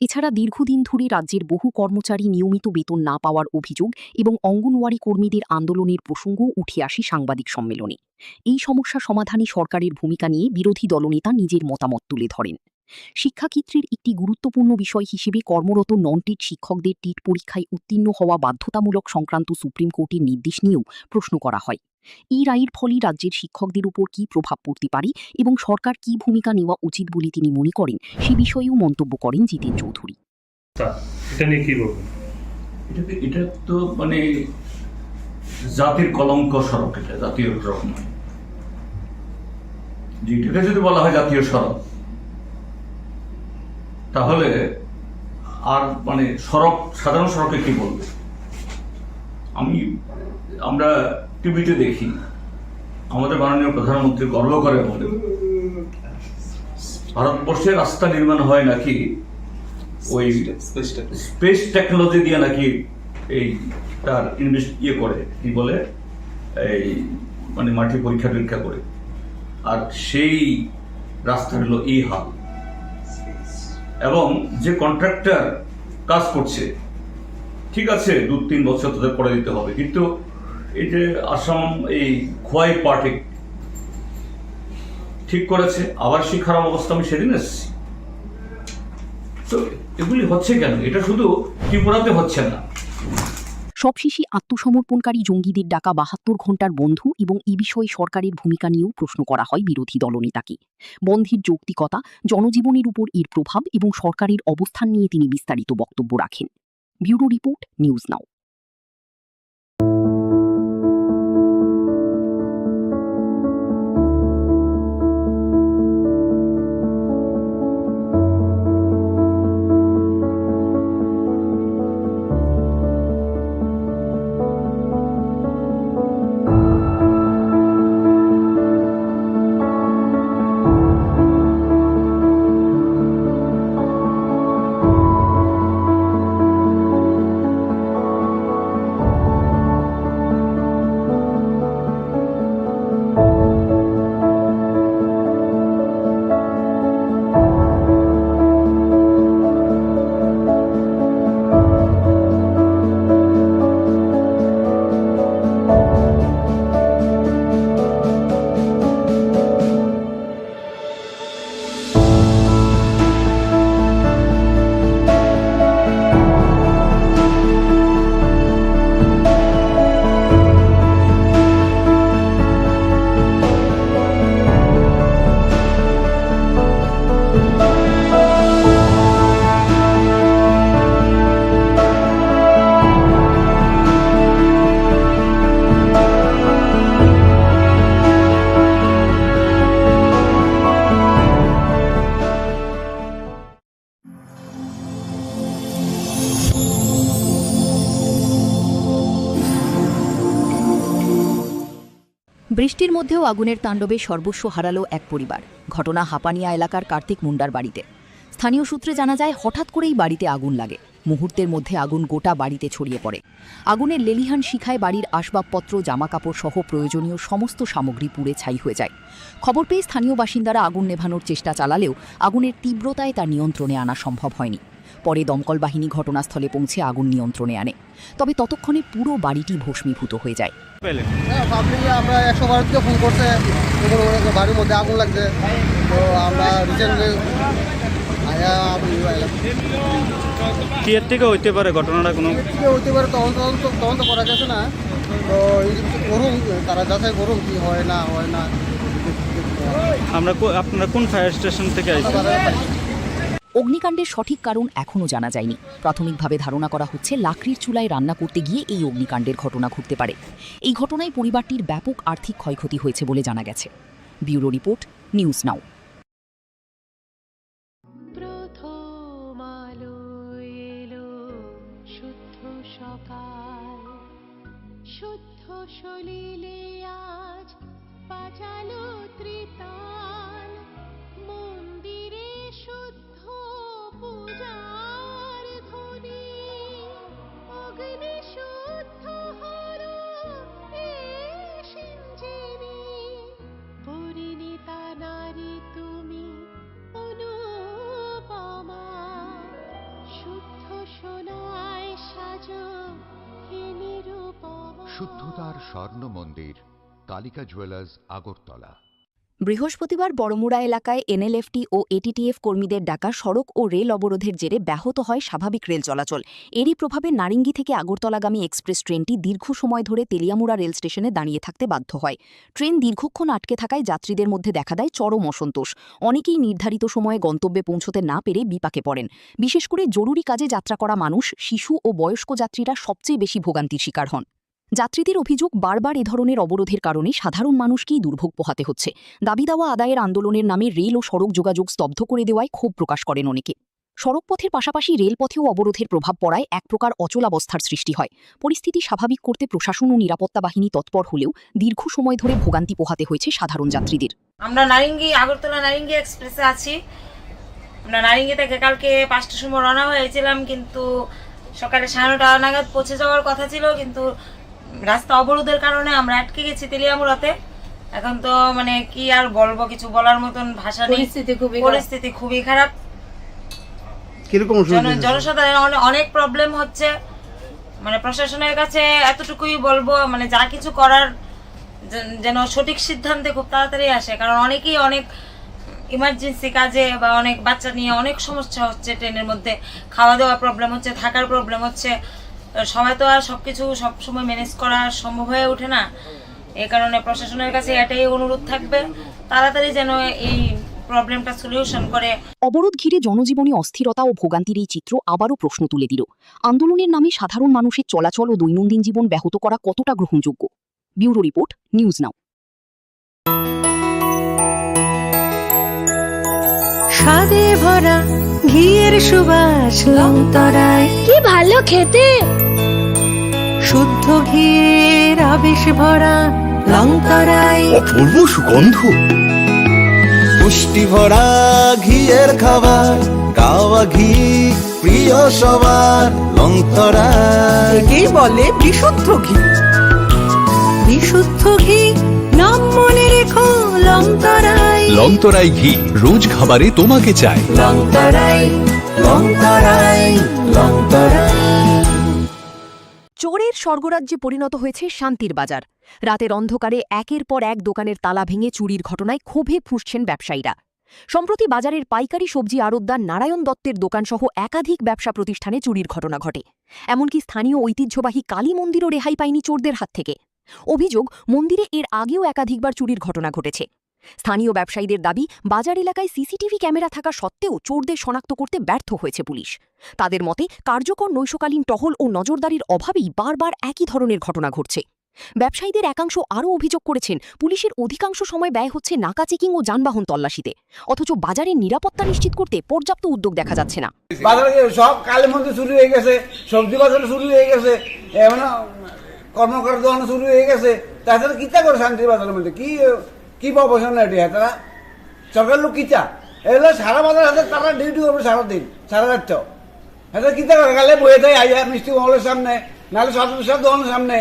এছাড়া দীর্ঘদিন ধরে রাজ্যের বহু কর্মচারী নিয়মিত বেতন না পাওয়ার অভিযোগ এবং অঙ্গনওয়াড়ি কর্মীদের আন্দোলনের প্রসঙ্গও উঠে আসে সাংবাদিক সম্মেলনে। এই সমস্যা সমাধানে সরকারের ভূমিকা নিয়ে বিরোধী দলনেতা নিজের মতামত তুলে ধরেন। শিক্ষাক্ষেত্রের একটি গুরুত্বপূর্ণ বিষয় হিসেবে কর্মরত নন টেট শিক্ষকদের টেট পরীক্ষায় উত্তীর্ণ হওয়া বাধ্যতামূলক সংক্রান্ত সুপ্রিম কোর্টের নির্দেশ নিয়েও প্রশ্ন করা হয়। এই রায়ের ফলে রাজ্যের শিক্ষকদের উপর কী প্রভাব পড়তে পারে এবং সরকার কী ভূমিকা নেওয়া উচিত বলে তিনি মনে করেন, সে বিষয়েও মন্তব্য করেন জিতেন চৌধুরী। এটা তো মানে জাতির কলঙ্ক সড়ক, এটা জাতীয় সড়ক নয়। যেটাকে যদি বলা হয় জাতীয় সড়ক, তাহলে আর মানে সড়ক, সাধারণ সড়কে কি বলবে? আমরা টিভিতে দেখি, আমাদের মাননীয় প্রধানমন্ত্রী গর্ব করে বলে ভারতবর্ষে রাস্তা নির্মাণ হয় নাকি ওই স্পেস টেকনোলজি দিয়ে, নাকি এই তার করে কি বলে, এই মানে মাটি পরীক্ষা টরীক্ষা করে। আর সেই রাস্তা হলো এই হাল। এবং যে কন্ট্রাক্টর কাজ করছে, ঠিক আছে 2-3 বছর তাদের করে দিতে হবে, কিন্তু এই যে আসাম এই খোয়াই পার্টি ঠিক করেছে, আবার সেই খারাপ অবস্থা আমি সেদিন এসেছি। তো এগুলি হচ্ছে কেন? এটা শুধু ত্রিপুরাতে হচ্ছে না। সবশেষে আত্মসমর্পণকারী জঙ্গিদের ডাকা 72 ঘণ্টার বন্ধ এবং এই বিষয়ে সরকারের ভূমিকা নিয়েও প্রশ্ন করা হয় বিরোধী দলনেতাকে। বন্ধের যৌক্তিকতা, জনজীবনের উপর এর প্রভাব এবং সরকারের অবস্থান নিয়ে তিনি বিস্তারিত বক্তব্য রাখেন। ব্যুরো রিপোর্ট, নিউজ নাও। বৃষ্টির মধ্যেও আগুনের তাণ্ডবে সর্বস্ব হারালো এক পরিবার। ঘটনা হাপানিয়া এলাকার কার্তিক মুন্ডার বাড়িতে। স্থানীয় সূত্রে জানা যায়, হঠাৎ করেই বাড়িতে আগুন লাগে। মুহূর্তের মধ্যে আগুন গোটা বাড়িতে ছড়িয়ে পড়ে। আগুনের লেলিহান শিখায় বাড়ির আসবাবপত্র, জামাকাপড় সহ প্রয়োজনীয় সমস্ত সামগ্রী পুড়ে ছাই হয়ে যায়। খবর পেয়ে স্থানীয় বাসিন্দারা আগুন নেভানোর চেষ্টা চালালেও আগুনের তীব্রতায় তা নিয়ন্ত্রণে আনা সম্ভব হয়নি। পরে দমকল বাহিনী ঘটনাস্থলে পৌঁছে আগুন নিয়ন্ত্রণে আনে। তবে ততক্ষণে পুরো বাড়িটি ভস্মীভূত হয়ে যায়। আমরা 112 থেকে ফোন করছে, বাড়ির মধ্যে আগুন লাগছে। তো আমরা রিসেন্টলি কি এর থেকে হইতে পারে ঘটনাটা? কোনো হইতে পারে, তদন্ত করা গেছে না। তো করুন, তারা যাচাই করুন কি হয় না হয় না। আপনারা কোন ফায়ার স্টেশন থেকে আসছেন? অগ্নিকাণ্ডের সঠিক কারণ এখনও জানা যায়নি। প্রাথমিকভাবে ধারণা করা হচ্ছে, লাকড়ির চুলায় রান্না করতে গিয়ে এই অগ্নিকাণ্ডের ঘটনা ঘটতে পারে। এই ঘটনায় পরিবারটির ব্যাপক আর্থিক ক্ষয়ক্ষতি হয়েছে বলে জানা গেছে। ব্যুরো রিপোর্ট, নিউজ নাও। শুদ্ধ সলিলে আজ বাজালো ত্রিতাল, মন্দিরে শুদ্ধ পূজার ধ্বনি, অগ্নি শুদ্ধ হলো সিঞ্জিনী, পরিণীতা নারী তুমি অনুপমা, শুদ্ধ সোনায় সাজো শুদ্ধতার স্বর্ণ মন্দির, কালিকা জুয়েলার্স, আগরতলা। বৃহস্পতিবার বড়মুড়া এলাকায় এনএলএফটি ও এটিটিএফ কর্মীদের ডাকা সড়ক ও রেল অবরোধের জেরে ব্যাহত হয় স্বাভাবিক রেল চলাচল। এরই প্রভাবে নারিঙ্গি থেকে আগরতলাগামী এক্সপ্রেস ট্রেনটি দীর্ঘ সময় ধরে তেলিয়ামুড়া রেল স্টেশনে দাঁড়িয়ে থাকতে বাধ্য হয়। ট্রেন দীর্ঘক্ষণ আটকে থাকায় যাত্রীদের মধ্যে দেখা দেয় চরম অসন্তোষ। অনেকেই নির্ধারিত সময়ে গন্তব্যে পৌঁছতে না পেরে বিপাকে পড়েন। বিশেষ করে জরুরি কাজে যাত্রা করা মানুষ, শিশু ও বয়স্ক যাত্রীরা সবচেয়ে বেশি ভোগান্তির শিকার হন। যাত্রীদের অভিযোগ, বারবার এ ধরনের অবরোধের কারণে সাধারণ মানুষকেই দুর্ভোগ পোহাতে হচ্ছে। দাবি দাওয়া আদায়ের আন্দোলনের নামে রেল ও সড়ক যোগাযোগ স্তব্ধ করে দেওয়ায় ক্ষোভ প্রকাশ করেন অনেকে। সড়কপথের পাশাপাশি রেলপথেও অবরোধের প্রভাব পড়ায় এক প্রকার অচলাবস্থার সৃষ্টি হয়। পরিস্থিতি স্বাভাবিক করতে প্রশাসন ও নিরাপত্তা বাহিনী তৎপর হলেও দীর্ঘ সময় ধরে ভোগান্তি পোহাতে হয়েছে সাধারণ যাত্রীদের। আমরা আগরতলা নারিঙ্গি এক্সপ্রেসে আছি। আমরা নারিঙ্গি থেকে কালকে 5টার সময় রওনা হয়েছিলাম, কিন্তু সকালে 9:30 নাগাদ পৌঁছে যাওয়ার কথা ছিল, কিন্তু রাস্তা অবরোধের কারণে আমরা আটকে গেছি তেলিয়ামুড়াতে। এখন তো মানে কি আর বলবো, কিছু বলার মতন ভাষা নেই। পরিস্থিতি খুবই খারাপ। জনসাধারণের অনেক প্রবলেম হচ্ছে। মানে প্রশাসনের কাছে এতটুকুই বলবো, মানে যা কিছু করার যেন সঠিক সিদ্ধান্তে খুব তাড়াতাড়ি আসে। কারণ অনেকেই অনেক ইমার্জেন্সি কাজে বা অনেক বাচ্চা নিয়ে অনেক সমস্যা হচ্ছে। ট্রেনের মধ্যে খাওয়া দাওয়া প্রবলেম হচ্ছে, থাকার প্রবলেম হচ্ছে। সবাই তো আর সবকিছু সবসময় ম্যানেজ করা সম্ভব হয়ে ওঠে না। এই কারণে প্রশাসনের কাছে এটাই অনুরোধ থাকবে, তাড়াতাড়ি যেন এই প্রবলেমটা সলিউশন করে। অবরোধ ঘিরে জনজীবনে অস্থিরতা ও ভোগান্তির এই চিত্র আবারও প্রশ্ন তুলে দিল, আন্দোলনের নামে সাধারণ মানুষের চলাচল ও দৈনন্দিন জীবন ব্যাহত করা কতটা গ্রহণযোগ্য। ব্যুরো রিপোর্ট, নিউজ নাও। স্বাদে ভরা ঘিয়ের সুবাস লংতরায়, কি ভালো খেতে। শুদ্ধ ঘিয়ের আবেশ ভরা লংতরায়, অপূর্ব সুগন্ধ, পুষ্টি ভরা ঘিয়ের খাবার, গাওয়া ঘি প্রিয় সবার, লংতরায় একেই বলে বিশুদ্ধ ঘি। বিশুদ্ধ ঘি নাম মনে রেখো, লংতরাই। লংতরাই ঘি রোজ খাবারে তোমাকে চাই। লংতরাই, লংতরাই, লংতরাই। চোরের স্বর্গরাজ্যে পরিণত হয়েছে শান্তির বাজার। রাতের অন্ধকারে একের পর এক দোকানের তালা ভেঙে চুরির ঘটনায় ক্ষোভে ফুঁসছেন ব্যবসায়ীরা। সম্প্রতি বাজারের পাইকারি সবজি আড়তদার নারায়ণ দত্তের দোকানসহ একাধিক ব্যবসা প্রতিষ্ঠানে চুরির ঘটনা ঘটে। এমনকি স্থানীয় ঐতিহ্যবাহী কালী মন্দিরও রেহাই পায়নি চোরদের হাত থেকে। অভিযোগ, মন্দিরে এর আগেও একাধিকবার চুরির ঘটনা ঘটেছে। স্থানীয় ব্যবসায়ীদের দাবি, বাজার এলাকায় সিসিটিভি ক্যামেরা থাকা সত্ত্বেও চোরদের শনাক্ত করতে ব্যর্থ হয়েছে পুলিশ। তাদের মতে, কার্যকর নৈশকালীন টহল ও নজরদারির অভাবেই বারবার একই ধরনের ঘটনা ঘটছে। ব্যবসায়ীদের একাংশ আরও অভিযোগ করেছেন, পুলিশের অধিকাংশ সময় ব্যয় হচ্ছে নাকা চেকিং ও যানবাহন তল্লাশিতে, অথচ বাজারের নিরাপত্তা নিশ্চিত করতে পর্যাপ্ত উদ্যোগ দেখা যাচ্ছে না। বাজারে সব কালের মধ্যে চুরি হয়ে গেছে, সবজি বাজারে চুরি হয়ে গেছে, কর্মকার দোকান শুরু হয়ে গেছে, তাছাড়া কিতা করে শান্তির বাজারের মধ্যে কি প্রফেশন এটি তারা সরকার লোক কিতা এগুলো সারা বাজার হাতে তারা ডিউটি করবে সারাদিন সারা রাত এটা কিতা করে গেলে বয়ে দেয় আইয়া মিষ্টি মহলের সামনে, নাহলে সব দোকানের সামনে,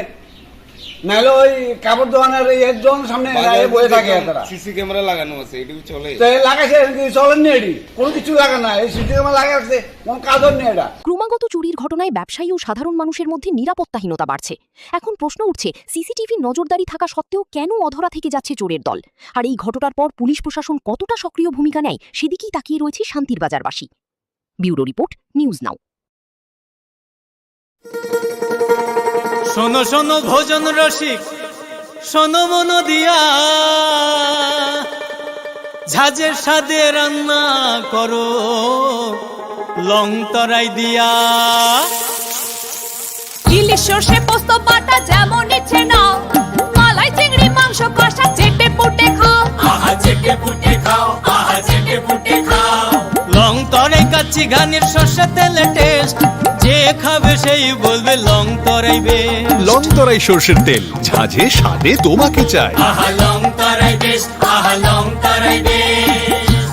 নাহলে ওই কাপড় দোকানের এর দোকানের সামনে বয়ে থাকে তারা। সিসি ক্যামেরা লাগানো আছে, এটুকু চলে লাগাইছে চলেননি, এটি কোনো কিছু লাগানো না, এই সিসি ক্যামেরা লাগাচ্ছে কোনো কাজ হয়নি এটা। ক্রমাগত চুরির ঘটনায় ব্যবসায়ী ও সাধারণ মানুষের মধ্যে নিরাপত্তাহীনতা বাড়ছে। এখন প্রশ্ন উঠছে, সিসিটিভি নজরদারি থাকা সত্ত্বেও কেন অধরা থেকে যাচ্ছে চোরের দল? আর এই ঘটনার পর পুলিশ প্রশাসন কতটা সক্রিয় ভূমিকা নেয় সেদিকেই তাকিয়ে রয়েছে শান্তির বাজারবাসী। Bureau report, news now. শোনো শোনো ভোজন রসিক, শোনো মন দিয়া, ঝাঁঝের স্বাদে রান্না করো লং তরাই দিয়া। ইলিশ সর্ষে পোস্ত বাটা যেমন ইচ্ছে নাও, মালাই চিংড়ি মাংস কষা চেটে পুটে খাও, আহা চেটে পুটে খাও, আহা চেটে পুটে খাও। লং তরাই কাচ্চি ঘানির সর্ষে তেলে টেস্ট, যে খাবে সেই বলবে লং তরাই বেশ। লং তরাই সর্ষের তেল, ঝাঁঝে স্বাদে তোমাকে চাই। আহা লং তরাই বেশ, আহা লং তরাই বেশ।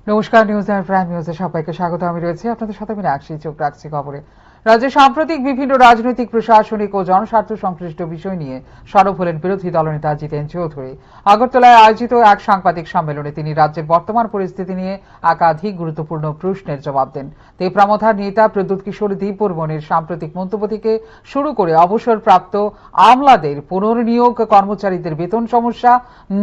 নমস্কার, নিউজ আর প্রাইম নিউজে সবাইকে স্বাগত। আমি রয়েছি আপনাদের সাথে মীনাক্ষী। চোখ রাখছি খবরে। রাজ্যে সাম্প্রতিক বিভিন্ন রাজনৈতিক, প্রশাসনিক ও জনস্বার্থ সংশ্লিষ্ট বিষয় নিয়ে সরব হলেন বিরোধী দলনেতা জিতেন চৌধুরী। আগরতলায় আয়োজিত এক সাংবাদিক সম্মেলনে তিনি রাজ্যের বর্তমান পরিস্থিতি নিয়ে একাধিক গুরুত্বপূর্ণ প্রশ্নের জবাব দেন। তেপরামথার নেতা প্রদ্যুৎ কিশোর দীপবর্মনের সাম্প্রতিক মন্তব্য থেকে শুরু করে অবসরপ্রাপ্ত আমলাদের পুনর্নিয়োগ, কর্মচারীদের বেতন সমস্যা,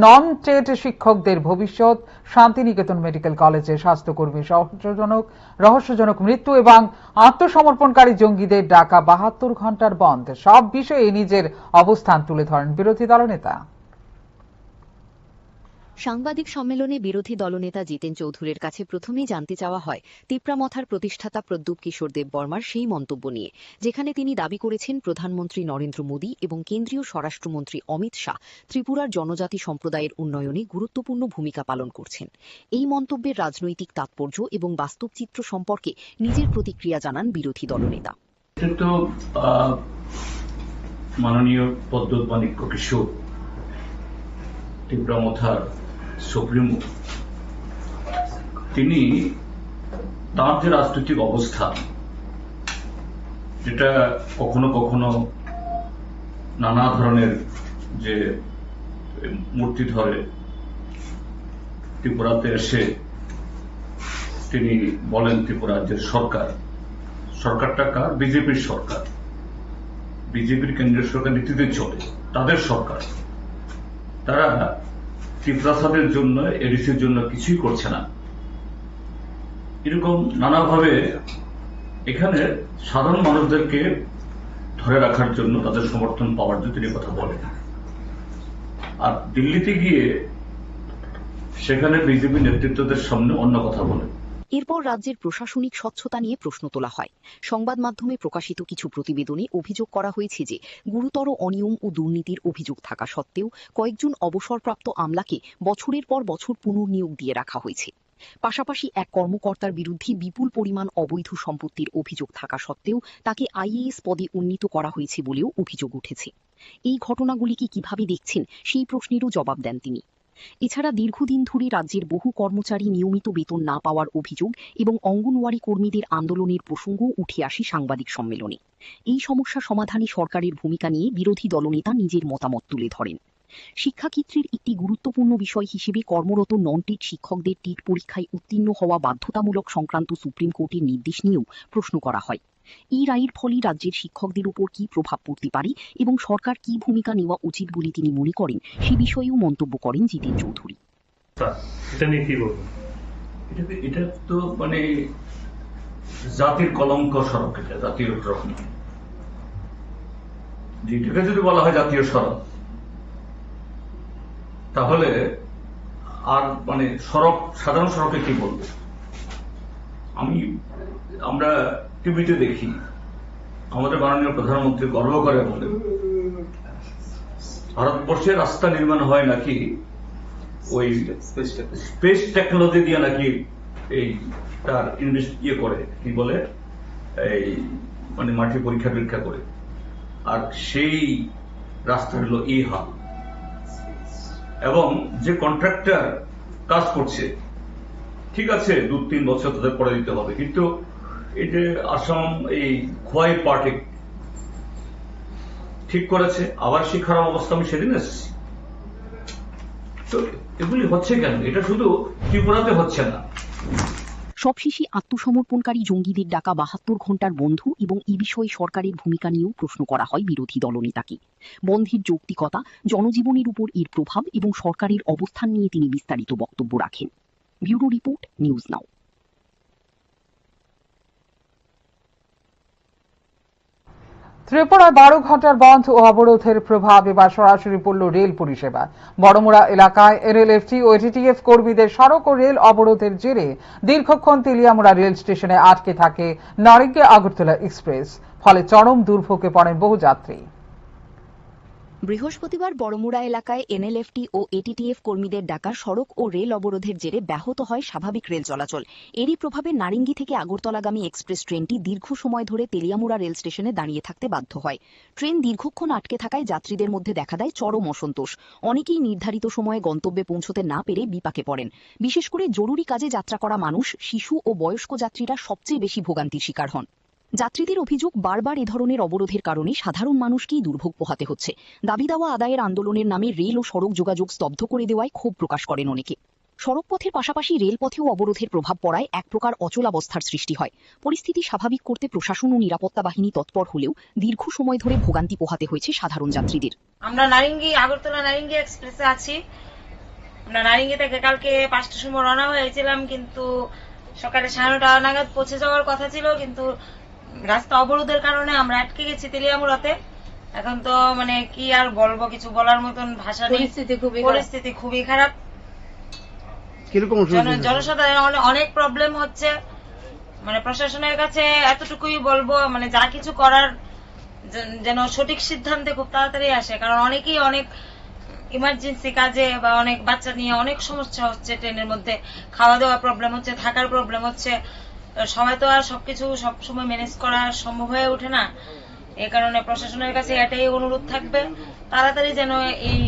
নন টেট শিক্ষকদের ভবিষ্যৎ, শান্তিনিকেতন মেডিকেল কলেজে স্বাস্থ্যকর্মী রহস্যজনক মৃত্যু এবং আত্মসমর্পণকারী জঙ্গিদের ডাকা ৭২ ঘন্টার বন্ধ, সব বিষয়ে নিজের অবস্থান তুলে ধরেন বিরোধী দলনেতা। সাংবাদিক সম্মেলনে বিরোধী দলনেতা জিতেন চৌধুরীর কাছে প্রথমেই জানতে চাওয়া হয় তিপ্রামথার প্রতিষ্ঠাতা প্রদ্যুৎ কিশোর দেববর্মার সেই মন্তব্য নিয়ে, যেখানে তিনি দাবি করেছেন প্রধানমন্ত্রী নরেন্দ্র মোদী এবং কেন্দ্রীয় স্বরাষ্ট্রমন্ত্রী অমিত শাহ ত্রিপুরার জনজাতি সম্প্রদায়ের উন্নয়নে গুরুত্বপূর্ণ ভূমিকা পালন করছেন। এই মন্তব্যের রাজনৈতিক তাৎপর্য এবং বাস্তব চিত্র সম্পর্কে নিজের প্রতিক্রিয়া জানান বিরোধী দলনেতা। মাননীয় প্রদ্যুৎ মাণিক্য কিশোর তিপ্রামথার সুপ্রিমো, তিনি তার যে রাজনৈতিক অবস্থান, যেটা কখনো কখনো নানা ধরনের যে মূর্তি ধরে ত্রিপুরাতে এসে তিনি বলেন ত্রিপুরা রাজ্যের সরকারটা কার? বিজেপির সরকার, বিজেপির কেন্দ্রীয় সরকার নীতিতে চলে, তাদের সরকার। তারা ত্রিপ্রাসাদের জন্য, এডিসির জন্য কিছুই করছে না। এরকম নানাভাবে এখানে সাধারণ মানুষদেরকে ধরে রাখার জন্য, তাদের সমর্থন পাওয়ার জন্য তিনি কথা বলেন। আর দিল্লিতে গিয়ে সেখানে বিজেপি নেতৃত্বদের সামনে অন্য কথা বলেন। এরপর রাজ্যের প্রশাসনিক স্বচ্ছতা নিয়ে প্রশ্ন তোলা হয়। সংবাদ মাধ্যমে প্রকাশিত কিছু প্রতিবেদনে অভিযোগ করা হয়েছে যে গুরুতর অনিয়ম ও দুর্নীতির অভিযোগ থাকা সত্ত্বেও কয়েকজন অবসরপ্রাপ্ত আমলাকে বছরের পর বছর পুনর্নিয়োগ দিয়ে রাখা হয়েছে। পাশাপাশি এক কর্মকর্তার বিরুদ্ধে বিপুল পরিমাণ অবৈধ সম্পত্তির অভিযোগ থাকা সত্ত্বেও তাকে আইএএস পদে উন্নীত করা হয়েছে বলেও অভিযোগ উঠেছে। এই ঘটনাগুলিকে কিভাবে দেখছেন সেই প্রশ্নেরও জবাব দেন তিনি। এছাড়া দীর্ঘদিন ধরে রাজ্যের বহু কর্মচারী নিয়মিত বেতন না পাওয়ার অভিযোগ এবং অঙ্গনওয়াড়ি কর্মীদের আন্দোলনের প্রসঙ্গ উঠে আসে সাংবাদিক সম্মেলনে। এই সমস্যা সমাধানে সরকারের ভূমিকা নিয়ে বিরোধী দলনেতা নিজের মতামত তুলে ধরেন। শিক্ষাক্ষেত্রের একটি গুরুত্বপূর্ণ বিষয় হিসেবে কর্মরত নন টেট শিক্ষকদের টেট পরীক্ষায় উত্তীর্ণ হওয়া বাধ্যতামূলক সংক্রান্ত সুপ্রিম কোর্টের নির্দেশ নিয়েও প্রশ্ন করা হয়। এই রায়ের ফলে রাজ্যের শিক্ষকদের উপর কি প্রভাব পড়তে পারে এবং সরকার কি ভূমিকা নেওয়া উচিত বলে তিনি মনে করেন, সে বিষয়েও মন্তব্য করেন জিতেন চৌধুরী। এটা তো মানে জাতির কলঙ্ক সড়ক, এটা জাতীয় সড়ক, যেটাকে যদি বলা হয় জাতীয় সড়ক, তাহলে আর মানে সড়ক, সাধারণ সড়কে কি বলবো? আমরা টিভিতে দেখি আমাদের মাননীয় প্রধানমন্ত্রী গর্ব করে বলেন ভারতবর্ষে রাস্তা নির্মাণ হয় নাকি ওই স্পেস টেকনোলজি দিয়ে নাকি এই তার ইয়ে করে কি বলে এই মানে মাটি পরীক্ষা নিরীক্ষা করে, আর সেই রাস্তা হলো এই হাল। এবং যে কন্ট্রাক্টর কাজ করছে ঠিক আছে 2-3 বছর তাদের পরে দিতে হবে, কিন্তু এই যে আসাম এই খোয়াই পার্টি ঠিক করেছে, আবার সেই খারাপ অবস্থা আমি সেদিন এসেছি। তো এগুলি হচ্ছে কেন? এটা শুধু ত্রিপুরাতে হচ্ছে না। সবশেষে আত্মসমর্পণকারী জঙ্গিদের ডাকা 72 ঘণ্টার বন্ধ এবং এ বিষয়ে সরকারের ভূমিকা নিয়েও প্রশ্ন করা হয় বিরোধী দলনেতাকে। বন্ধের যৌক্তিকতা, জনজীবনের উপর এর প্রভাব এবং সরকারের অবস্থান নিয়ে তিনি বিস্তারিত বক্তব্য রাখেন। ব্যুরো রিপোর্ট, নিউজ নাও। ত্রিপুরায় 12 ঘণ্টার বন্ধ ও অবরোধের প্রভাব এবার সরাসরি পড়ল রেল পরিষেবা। বড়মুড়া এলাকায় এনএলএফটি ও এটিটিএফ কর্মীদের সড়ক ও রেল অবরোধের জেরে দীর্ঘক্ষণ তেলিয়ামুড়া রেল স্টেশনে আটকে থাকে নারিঙ্গি আগরতলা এক্সপ্রেস, ফলে চরম দুর্ভোগে পড়েন বহু যাত্রী। বৃহস্পতিবার বড়মুড়া এলাকায় এনএলএফটি ও এটিটিএফ কর্মীদের ডাকা সড়ক ও রেল অবরোধের জেরে ব্যাহত হয় স্বাভাবিক রেল চলাচল। এরই প্রভাবে নারিঙ্গি থেকে আগরতলাগামী এক্সপ্রেস ট্রেনটি দীর্ঘ সময় ধরে তেলিয়ামুড়া রেল স্টেশনে দাঁড়িয়ে থাকতে বাধ্য হয়। ট্রেন দীর্ঘক্ষণ আটকে থাকায় যাত্রীদের মধ্যে দেখা দেয় চরম অসন্তোষ। অনেকেই নির্ধারিত সময়ে গন্তব্যে পৌঁছতে না পেরে বিপাকে পড়েন। বিশেষ করে জরুরি কাজে যাত্রা করা মানুষ, শিশু ও বয়স্ক যাত্রীরা সবচেয়ে বেশি ভোগান্তির শিকার হন। যাত্রীদের অভিযোগ, বারবার এ ধরনের অবরোধের কারণে সাধারণ মানুষকেই দুর্ভোগ পোহাতে হচ্ছে। দাবি দাওয়া আদায়ের আন্দোলনের নামে রেল ও সড়ক যোগাযোগ স্তব্ধ করে দেওয়ায় ক্ষোভ প্রকাশ করেন অনেকে। সড়কপথের পাশাপাশি রেলপথেও অবরোধের প্রভাব পড়ায় এক প্রকার অচলাবস্থার সৃষ্টি হয়। পরিস্থিতি স্বাভাবিক করতে প্রশাসন ও নিরাপত্তা বাহিনী তৎপর হলেও দীর্ঘ সময় ধরে ভোগান্তি পোহাতে হয়েছে সাধারণ যাত্রীদের। আমরা আগরতলা নারিঙ্গি এক্সপ্রেসে আছি। আমরা নারিঙ্গি থেকে কালকে 5টার সময় রওনা হয়েছিলাম, কিন্তু সকালে 9:30 নাগাদ পৌঁছে যাওয়ার কথা ছিল, কিন্তু রাস্তা অবরোধের কারণে আমরা আটকে গেছি তেলিয়ামুড়াতে। এখন তো মানে কি আর বলবো, কিছু বলার মতন ভাষা নেই। পরিস্থিতি খুবই খারাপ। জনসাধারণ অনেক প্রবলেম হচ্ছে। মানে প্রশাসনের কাছে এতটুকুই বলবো, মানে যা কিছু করার যেন সঠিক সিদ্ধান্তে খুব তাড়াতাড়ি আসে, কারণ অনেকেই অনেক ইমার্জেন্সি কাজে বা অনেক বাচ্চা নিয়ে অনেক সমস্যা হচ্ছে। ট্রেনের মধ্যে খাওয়া দাওয়া প্রবলেম হচ্ছে, থাকার প্রবলেম হচ্ছে। সবাই তো আর সবকিছু সবসময় ম্যানেজ করা সম্ভব হয়ে ওঠে না। এই কারণে প্রশাসনের কাছে এটাই অনুরোধ থাকবে, তাড়াতাড়ি যেন এই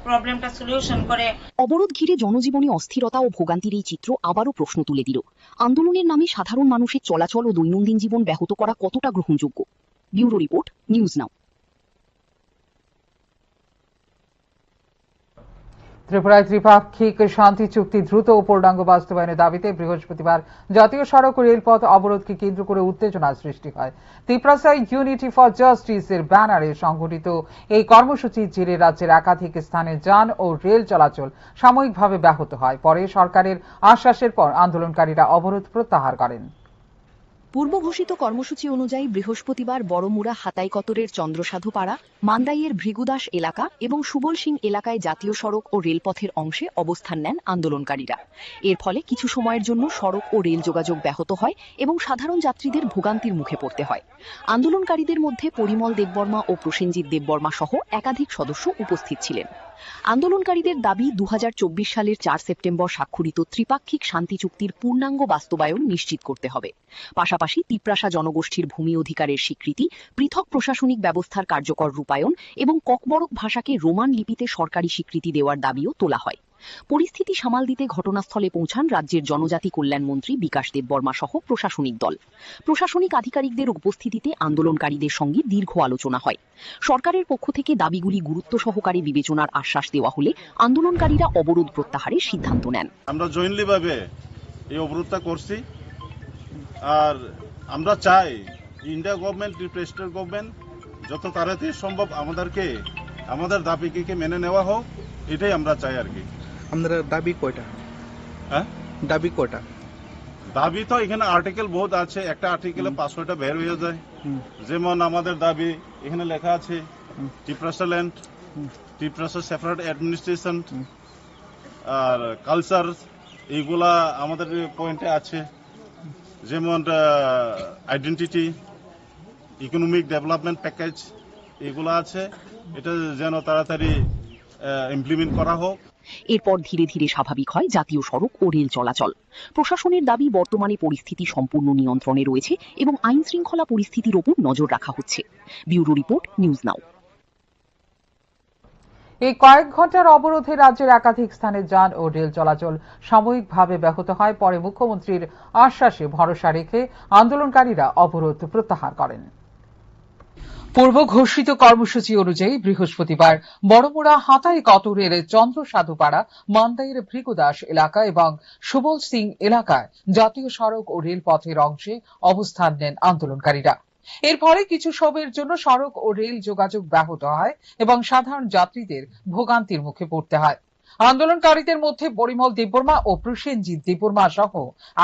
প্রবলেমটা সলিউশন করে। অবরোধ ঘিরে জনজীবনে অস্থিরতা ও ভোগান্তির এই চিত্র আবারও প্রশ্ন তুলে দিল, আন্দোলনের নামে সাধারণ মানুষের চলাচল ও দৈনন্দিন জীবন ব্যাহত করা কতটা গ্রহণযোগ্য। ব্যুরো রিপোর্ট, নিউজ নাও। ত্রিপুরায় ত্রিপাক্ষিক শান্তি চুক্তি দ্রুত ও পূর্ণাঙ্গ বাস্তবায়নের দাবিতে বৃহস্পতিবার জাতীয় সড়ক ও রেলপথ অবরোধকে কেন্দ্র করে উত্তেজনার সৃষ্টি হয়। ত্রিপুরায় ইউনিটি ফর জাস্টিসের ব্যানারে সংগঠিত এই কর্মসূচির জেরে রাজ্যের একাধিক স্থানে যান ও রেল চলাচল সাময়িকভাবে ব্যাহত হয়। পরে সরকারের আশ্বাসের পর আন্দোলনকারীরা অবরোধ প্রত্যাহার করেন। পূর্ব ঘোষিত কর্মসূচি অনুযায়ী বৃহস্পতিবার বড়মুড়া হাতাইকতরের চন্দ্রসাধুপাড়া, মান্দাইয়ের ভৃগুদাস এলাকা এবং সুবল সিং এলাকায় জাতীয় সড়ক ও রেলপথের অংশে অবস্থান নেন আন্দোলনকারীরা। এর ফলে কিছু সময়ের জন্য সড়ক ও রেল যোগাযোগ ব্যাহত হয় এবং সাধারণ যাত্রীদের ভোগান্তির মুখে পড়তে হয়। আন্দোলনকারীদের মধ্যে পরিমল দেববর্মা ও প্রসেনজিৎ দেববর্মা সহ একাধিক সদস্য উপস্থিত ছিলেন। আন্দোলনকারীদের দাবি 2024 সালের 4 সেপ্টেম্বর স্বাক্ষরিত ত্রিপাক্ষিক শান্তি চুক্তির পূর্ণাঙ্গ বাস্তবায়ন নিশ্চিত করতে হবে। পাশাপাশি তিপ্রাসা জনগোষ্ঠীর ভূমি অধিকারের স্বীকৃতি, পৃথক প্রশাসনিক ব্যবস্থার কার্যকর রূপায়ণ এবং ককবরক ভাষাকে রোমান লিপিতে সরকারি স্বীকৃতি দেওয়ার দাবিও তোলা হয়। পরিস্থিতি সামাল দিতে ঘটনাস্থলে পৌঁছান রাজ্যের জনজাতি কল্যাণ মন্ত্রী বিকাশ দেববর্মা সহ প্রশাসনিক দল। প্রশাসনিক আধিকারিকদের উপস্থিতিতে আন্দোলনকারীদের সঙ্গে দীর্ঘ আলোচনা হয়। সরকারের পক্ষ থেকে দাবিগুলি গুরুত্ব সহকারে বিবেচনার আশ্বাস দেওয়া হলে আন্দোলনকারীরা অবরোধ প্রত্যাহারের সিদ্ধান্ত নেন। আমরা জয়েন্টলি ভাবে এই অবরোধটা করছি, আর আমরা চাই ইন্ডিয়া গভর্নমেন্ট, প্রেসিডেন্ট গভর্নমেন্ট যত তাড়াতাড়ি সম্ভব আমাদের দাবিকে মেনে নেওয়া হোক, এটাই আমরা চাই আর কি। আমাদের দাবি কয়টা? হ্যাঁ, দাবি কয়টা? দাবি তো এখানে আর্টিকেল বহুত আছে, একটা আর্টিকেলে 500টা বের হয়ে যায়। যেমন আমাদের দাবি এখানে লেখা আছে Tripura land, Tripura separate administration আর কালচার, এইগুলা আমাদের পয়েন্টে আছে। যেমন আইডেন্টিটি, ইকোনমিক ডেভেলপমেন্ট প্যাকেজ, এগুলো আছে। এটা যেন তাড়াতাড়ি ইমপ্লিমেন্ট করা হোক। এরপর ধীরে ধীরে স্বাভাবিক হয় জাতীয় সড়ক ও রেল চলাচল। প্রশাসনের দাবি, বর্তমানে পরিস্থিতি সম্পূর্ণ নিয়ন্ত্রণে রয়েছে এবং আইন শৃঙ্খলা পরিস্থিতির ওপর নজর রাখা হচ্ছে। ব্যুরো রিপোর্ট, নিউজ নাও। এই কয়েক ঘন্টার অবরোধে রাজ্যের একাধিক স্থানে যান ও রেল চলাচল সাময়িকভাবে ব্যাহত হয়। পরে মুখ্যমন্ত্রীর আশ্বাসে ভরসা রেখে আন্দোলনকারীরা অবরোধ প্রত্যাহার করেন। পূর্ব ঘোষিত কর্মসূচি অনুযায়ী বৃহস্পতিবার বড়মুড়া হাতাই কতরের চন্দ্রসাধুপাড়া, মান্দাইয়ের ভৃগুদাস এলাকা এবং সুবল সিং এলাকায় জাতীয় সড়ক ও রেলপথের অংশে অবস্থান নেন আন্দোলনকারীরা। এর ফলে কিছু সময়ের জন্য সড়ক ও রেল যোগাযোগ ব্যাহত হয় এবং সাধারণ যাত্রীদের ভোগান্তির মুখে পড়তে হয়। আন্দোলনকারীদের মধ্যে পরিমল দেববর্মা ও প্রসেনজিৎ দেববর্মা সহ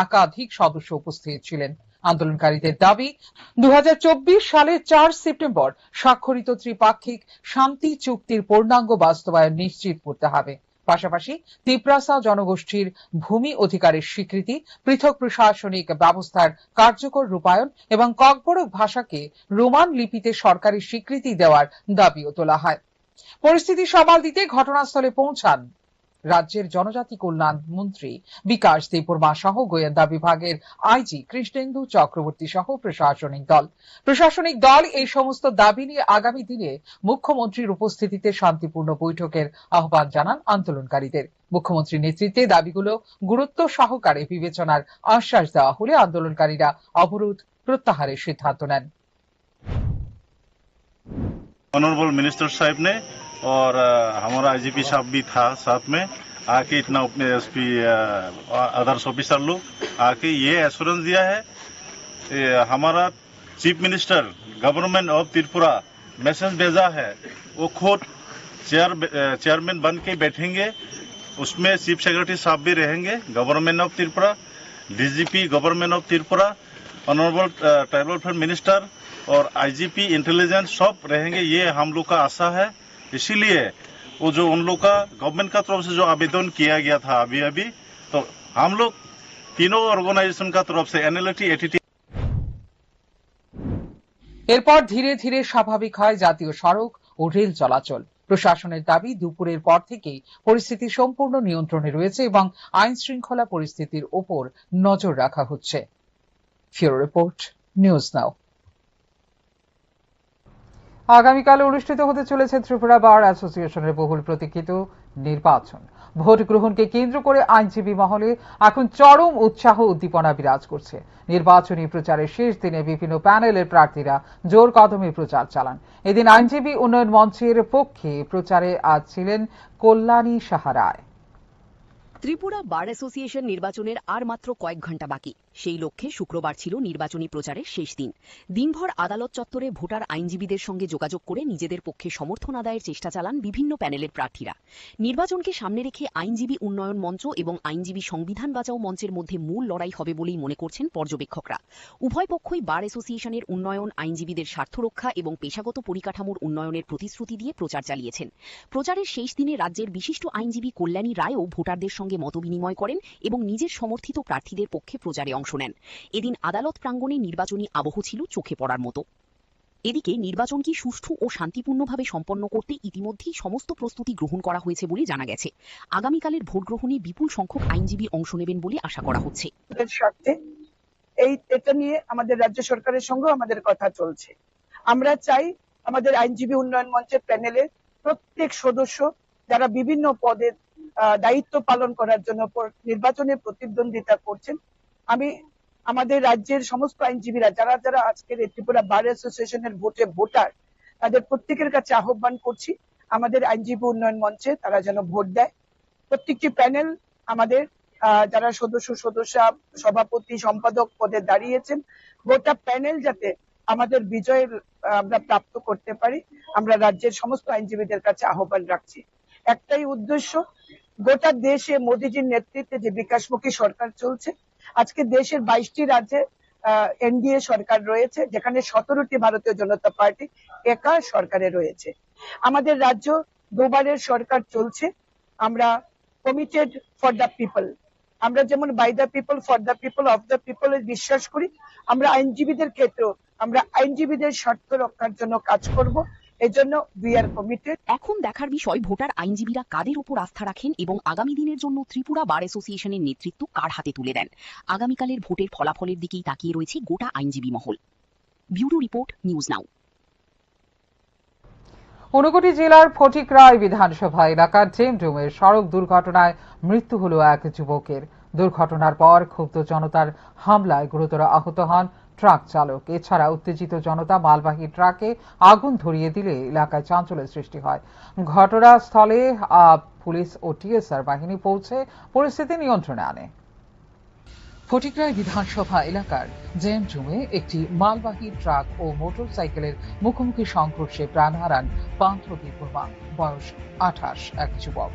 একাধিক সদস্য উপস্থিত ছিলেন। আন্দোলনকারীদের দাবি, 2024 সালের 4 সেপ্টেম্বর স্বাক্ষরিত ত্রিপাক্ষিক শান্তি চুক্তির পূর্ণাঙ্গ বাস্তবায়ন নিশ্চিত করতে হবে। পাশাপাশি তিপ্রাসা জনগোষ্ঠীর ভূমি অধিকারের স্বীকৃতি, পৃথক প্রশাসনিক ব্যবস্থার কার্যকর রূপায়ণ এবং ককবরক ভাষাকে রোমান লিপিতে সরকারি স্বীকৃতি দেওয়ার দাবিও তোলা হয়। পরিস্থিতি সামাল দিতে ঘটনাস্থলে পৌঁছান রাজ্যের জনজাতি কল্যাণ মন্ত্রী বিকাশ দেববর্মা সহ গোয়েন্দা বিভাগের আইজি কৃষ্ণেন্দু চক্রবর্তী সহ প্রশাসনিক দল এই সমস্ত দাবি নিয়ে আগামী দিনে মুখ্যমন্ত্রীর উপস্থিতিতে শান্তিপূর্ণ বৈঠকের আহ্বান জানান আন্দোলনকারীদের। মুখ্যমন্ত্রীর নেতৃত্বে দাবিগুলো গুরুত্ব সহকারে বিবেচনার আশ্বাস দেওয়া হলে আন্দোলনকারীরা অবরোধ প্রত্যাহারের সিদ্ধান্ত নেন। ऑनरेबल मिनिस्टर साहब ने और हमारा आईजीपी साहब भी था साथ में, आके इतना एसपी अदर्स ऑफिसर लोग आके ये एश्योरेंस दिया है। हमारा chief minister government of Tripura message भेजा है, वो खुद चेयरमैन बन के बैठेंगे, उसमें चीफ सेक्रेटरी साहब भी रहेंगे, government of Tripura, DGP government of Tripura, honourable tribal welfare minister और आईजीपी इंटेलिजेंस सब रहेंगे। ये हम लोग का आशा है। इसीलिए वो जो उन लोग का गवर्नमेंट का तरफ से जो आवेदन किया गया था अभी तो हम लोग तीनों ऑर्गेनाइजेशन का तरफ से एनएलटी एटीटी। এরপর ধীরে ধীরে স্বাভাবিক হয় জাতীয় সড়ক ও রেল চলাচল। প্রশাসনের দাবি, দুপুরের পর থেকেই পরিস্থিতি সম্পূর্ণ নিয়ন্ত্রণে রয়েছে এবং আইন শৃঙ্খলা পরিস্থিতির ওপর নজর রাখা হচ্ছে। ফিউরো রিপোর্ট, নিউজ নাও। আগামীকাল অনুষ্ঠিত হতে চলেছে ত্রিপুরা বার অ্যাসোসিয়েশনের বহুল প্রতীক্ষিত নির্বাচন। ভোট গ্রহণকে কেন্দ্র করে আইনজীবী মহলে এখন চরম উৎসাহ উদ্দীপনা বিরাজ করছে। নির্বাচনী প্রচারের শেষ দিনে বিভিন্ন প্যানেলের প্রার্থীরা জোর কদমে প্রচার চালান। এদিন আইনজীবী উন্নয়ন মঞ্চের পক্ষে প্রচারে আজ ছিলেন কল্যাণী সাহা রায়। ত্রিপুরা বার অ্যাসোসিয়েশন নির্বাচনের আর মাত্র কয়েক ঘণ্টা বাকি। সেই লক্ষ্যে শুক্রবার ছিল নির্বাচনী প্রচারের শেষ দিন। দিনভর আদালত চত্বরে ভোটার আইনজীবীদের সঙ্গে যোগাযোগ করে নিজেদের পক্ষে সমর্থন আদায়ের চেষ্টা চালান বিভিন্ন প্যানেলের প্রার্থীরা। নির্বাচনকে সামনে রেখে আইনজীবী উন্নয়ন মঞ্চ এবং আইনজীবী সংবিধান বাঁচাও মঞ্চের মধ্যে মূল লড়াই হবে বলেই মনে করছেন পর্যবেক্ষকরা। উভয় পক্ষই বার অ্যাসোসিয়েশনের উন্নয়ন, আইনজীবীদের স্বার্থ রক্ষা এবং পেশাগত পরিকাঠামোর উন্নয়নের প্রতিশ্রুতি দিয়ে প্রচার চালিয়েছেন। প্রচারের শেষ দিনে রাজ্যের বিশিষ্ট আইনজীবী কল্যাণী রায়ও ভোটারদের সঙ্গে মতবিনিময় করেন এবং নিজের সমর্থিত প্রার্থীদের পক্ষে প্রচারে অংশ নেন। এদিন আদালত প্রাঙ্গণে নির্বাচনী আবহ ছিল চোখে পড়ার মতো। এদিকে নির্বাচনকে সুষ্ঠু ও শান্তিপূর্ণভাবে সম্পন্ন করতে ইতিমধ্যেই সমস্ত প্রস্তুতি গ্রহণ করা হয়েছে বলে জানা গেছে। আগামীকালের ভোট গ্রহণে বিপুল সংখ্যক আইনজীবী অংশ নেবেন বলে আশা করা হচ্ছে। এটা নিয়ে আমাদের রাজ্য সরকারের সঙ্গে আমাদের কথা চলছে। আমরা চাই আমাদের আইনজীবী উন্নয়ন মঞ্চের প্যানেলের প্রত্যেক সদস্য যারা বিভিন্ন পদে দায়িত্ব পালন করার জন্য নির্বাচনে প্রতিদ্বন্দ্বিতা করছেন, আমি আমাদের রাজ্যের সমস্ত আইনজীবীরা যারা যারা আজকের ত্রিপুরা বার অ্যাসোসিয়েশনের ভোটে ভোটার, তাদের প্রত্যেকের কাছে আহ্বান করছি আমাদের আইনজীবী উন্নয়ন মঞ্চে তারা যেন ভোট দেয়। প্রত্যেকটি প্যানেল আমাদের যারা সদস্য, সভাপতি, সম্পাদক পদে দাঁড়িয়েছেন, গোটা প্যানেল যাতে আমাদের বিজয়ের আমরা প্রাপ্ত করতে পারি, আমরা রাজ্যের সমস্ত আইনজীবীদের কাছে আহ্বান রাখছি। একটাই উদ্দেশ্য, গোটা দেশে মোদীজির নেতৃত্বে যে বিকাশমুখী সরকার চলছে, আজকে দেশের 22টি রাজ্যে এনডিএ সরকার রয়েছে, যেখানে 17টি ভারতীয় জনতা পার্টি একা সরকারে রয়েছে। আমাদের রাজ্য দুবারের সরকার চলছে। আমরা কমিটেড ফর দ্য পিপল, আমরা যেমন by the people, for the people, of the people বিশ্বাস করি, আমরা আইনজীবীদের ক্ষেত্রেও আমরা আইনজীবীদের স্বার্থ রক্ষার জন্য কাজ করব এই জন্য উই আর কমিটেড। এখন দেখার বিষয় ভোটার আইনজীবীরা কাদের উপর আস্থা রাখেন এবং আগামী দিনের জন্য ত্রিপুরা বার অ্যাসোসিয়েশনের নেতৃত্ব কার হাতে তুলে দেন। আগামীকালের ভোটের ফলাফলের দিকেই তাকিয়ে রয়েছে গোটা আইনজীবী মহল। ব্যুরো রিপোর্ট, নিউজ নাও। ঊনকোটি জেলার ফটিকরায় বিধানসভা এলাকার জেমডুমে সড়ক দুর্ঘটনায় মৃত্যু হল এক যুবকের। দুর্ঘটনার পর ক্ষুব্ধ জনতার হামলায় গুরুতর আহত হন ট্রাক চালক। এছাড়া উত্তেজিত জনতা মালবাহী ট্রাকে আগুন ধরিয়ে দিলে এলাকায় চাঞ্চল্যের সৃষ্টি হয়। ঘটনাস্থলে পুলিশ ও টিএসআর বাহিনী পৌঁছে পরিস্থিতি নিয়ন্ত্রণে আনে। ফটিকরায় বিধানসভা এলাকার জেমজুমে একটি মালবাহী ট্রাক ও মোটরসাইকেলের মুখোমুখি সংঘর্ষে প্রাণ হারান পান্থদীপ বর্মা, বয়স 28, এক যুবক।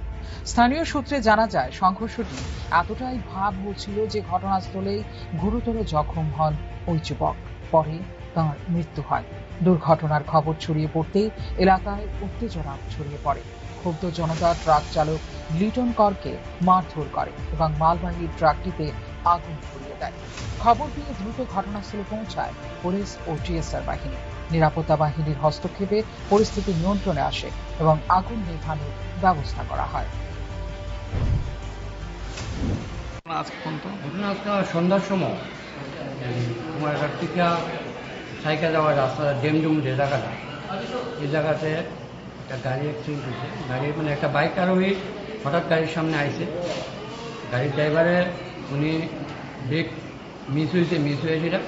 স্থানীয় সূত্রে জানা যায় সংঘর্ষটি এতটাই ভয়াবহ ছিল যে ঘটনাস্থলেই গুরুতর জখম হন ওই যুবক। পরে তাঁর মৃত্যু হয়। দুর্ঘটনার খবর ছড়িয়ে পড়তেই এলাকায় উত্তেজনা ছড়িয়ে পড়ে। ক্ষুব্ধ জনতা ট্রাক চালক লিটন করকে মারধর করে এবং মালবাহী ট্রাকটিতে আগুন ধরিয়ে দেয়। খবর পেয়ে দ্রুত ঘটনাস্থলে পৌঁছায় পুলিশ ও টিএসআর বাহিনী। নিরাপত্তা বাহিনীর হস্তক্ষেপে পরিস্থিতি নিয়ন্ত্রণে আসে এবং আগুন নেভানোর ব্যবস্থা করা হয়। সন্ধ্যার সময় আমার থেকে সাইকেল যাওয়ার রাস্তা ডেমডুম যে জায়গাটা, এই জায়গাতে একটা গাড়ি অ্যাক্সিডেন্ট হয়েছে। গাড়ি মানে একটা বাইক আরোহী হঠাৎ গাড়ির সামনে আইছে। গাড়ির ড্রাইভারে উনি ব্রেক মিস হয়ে সেটা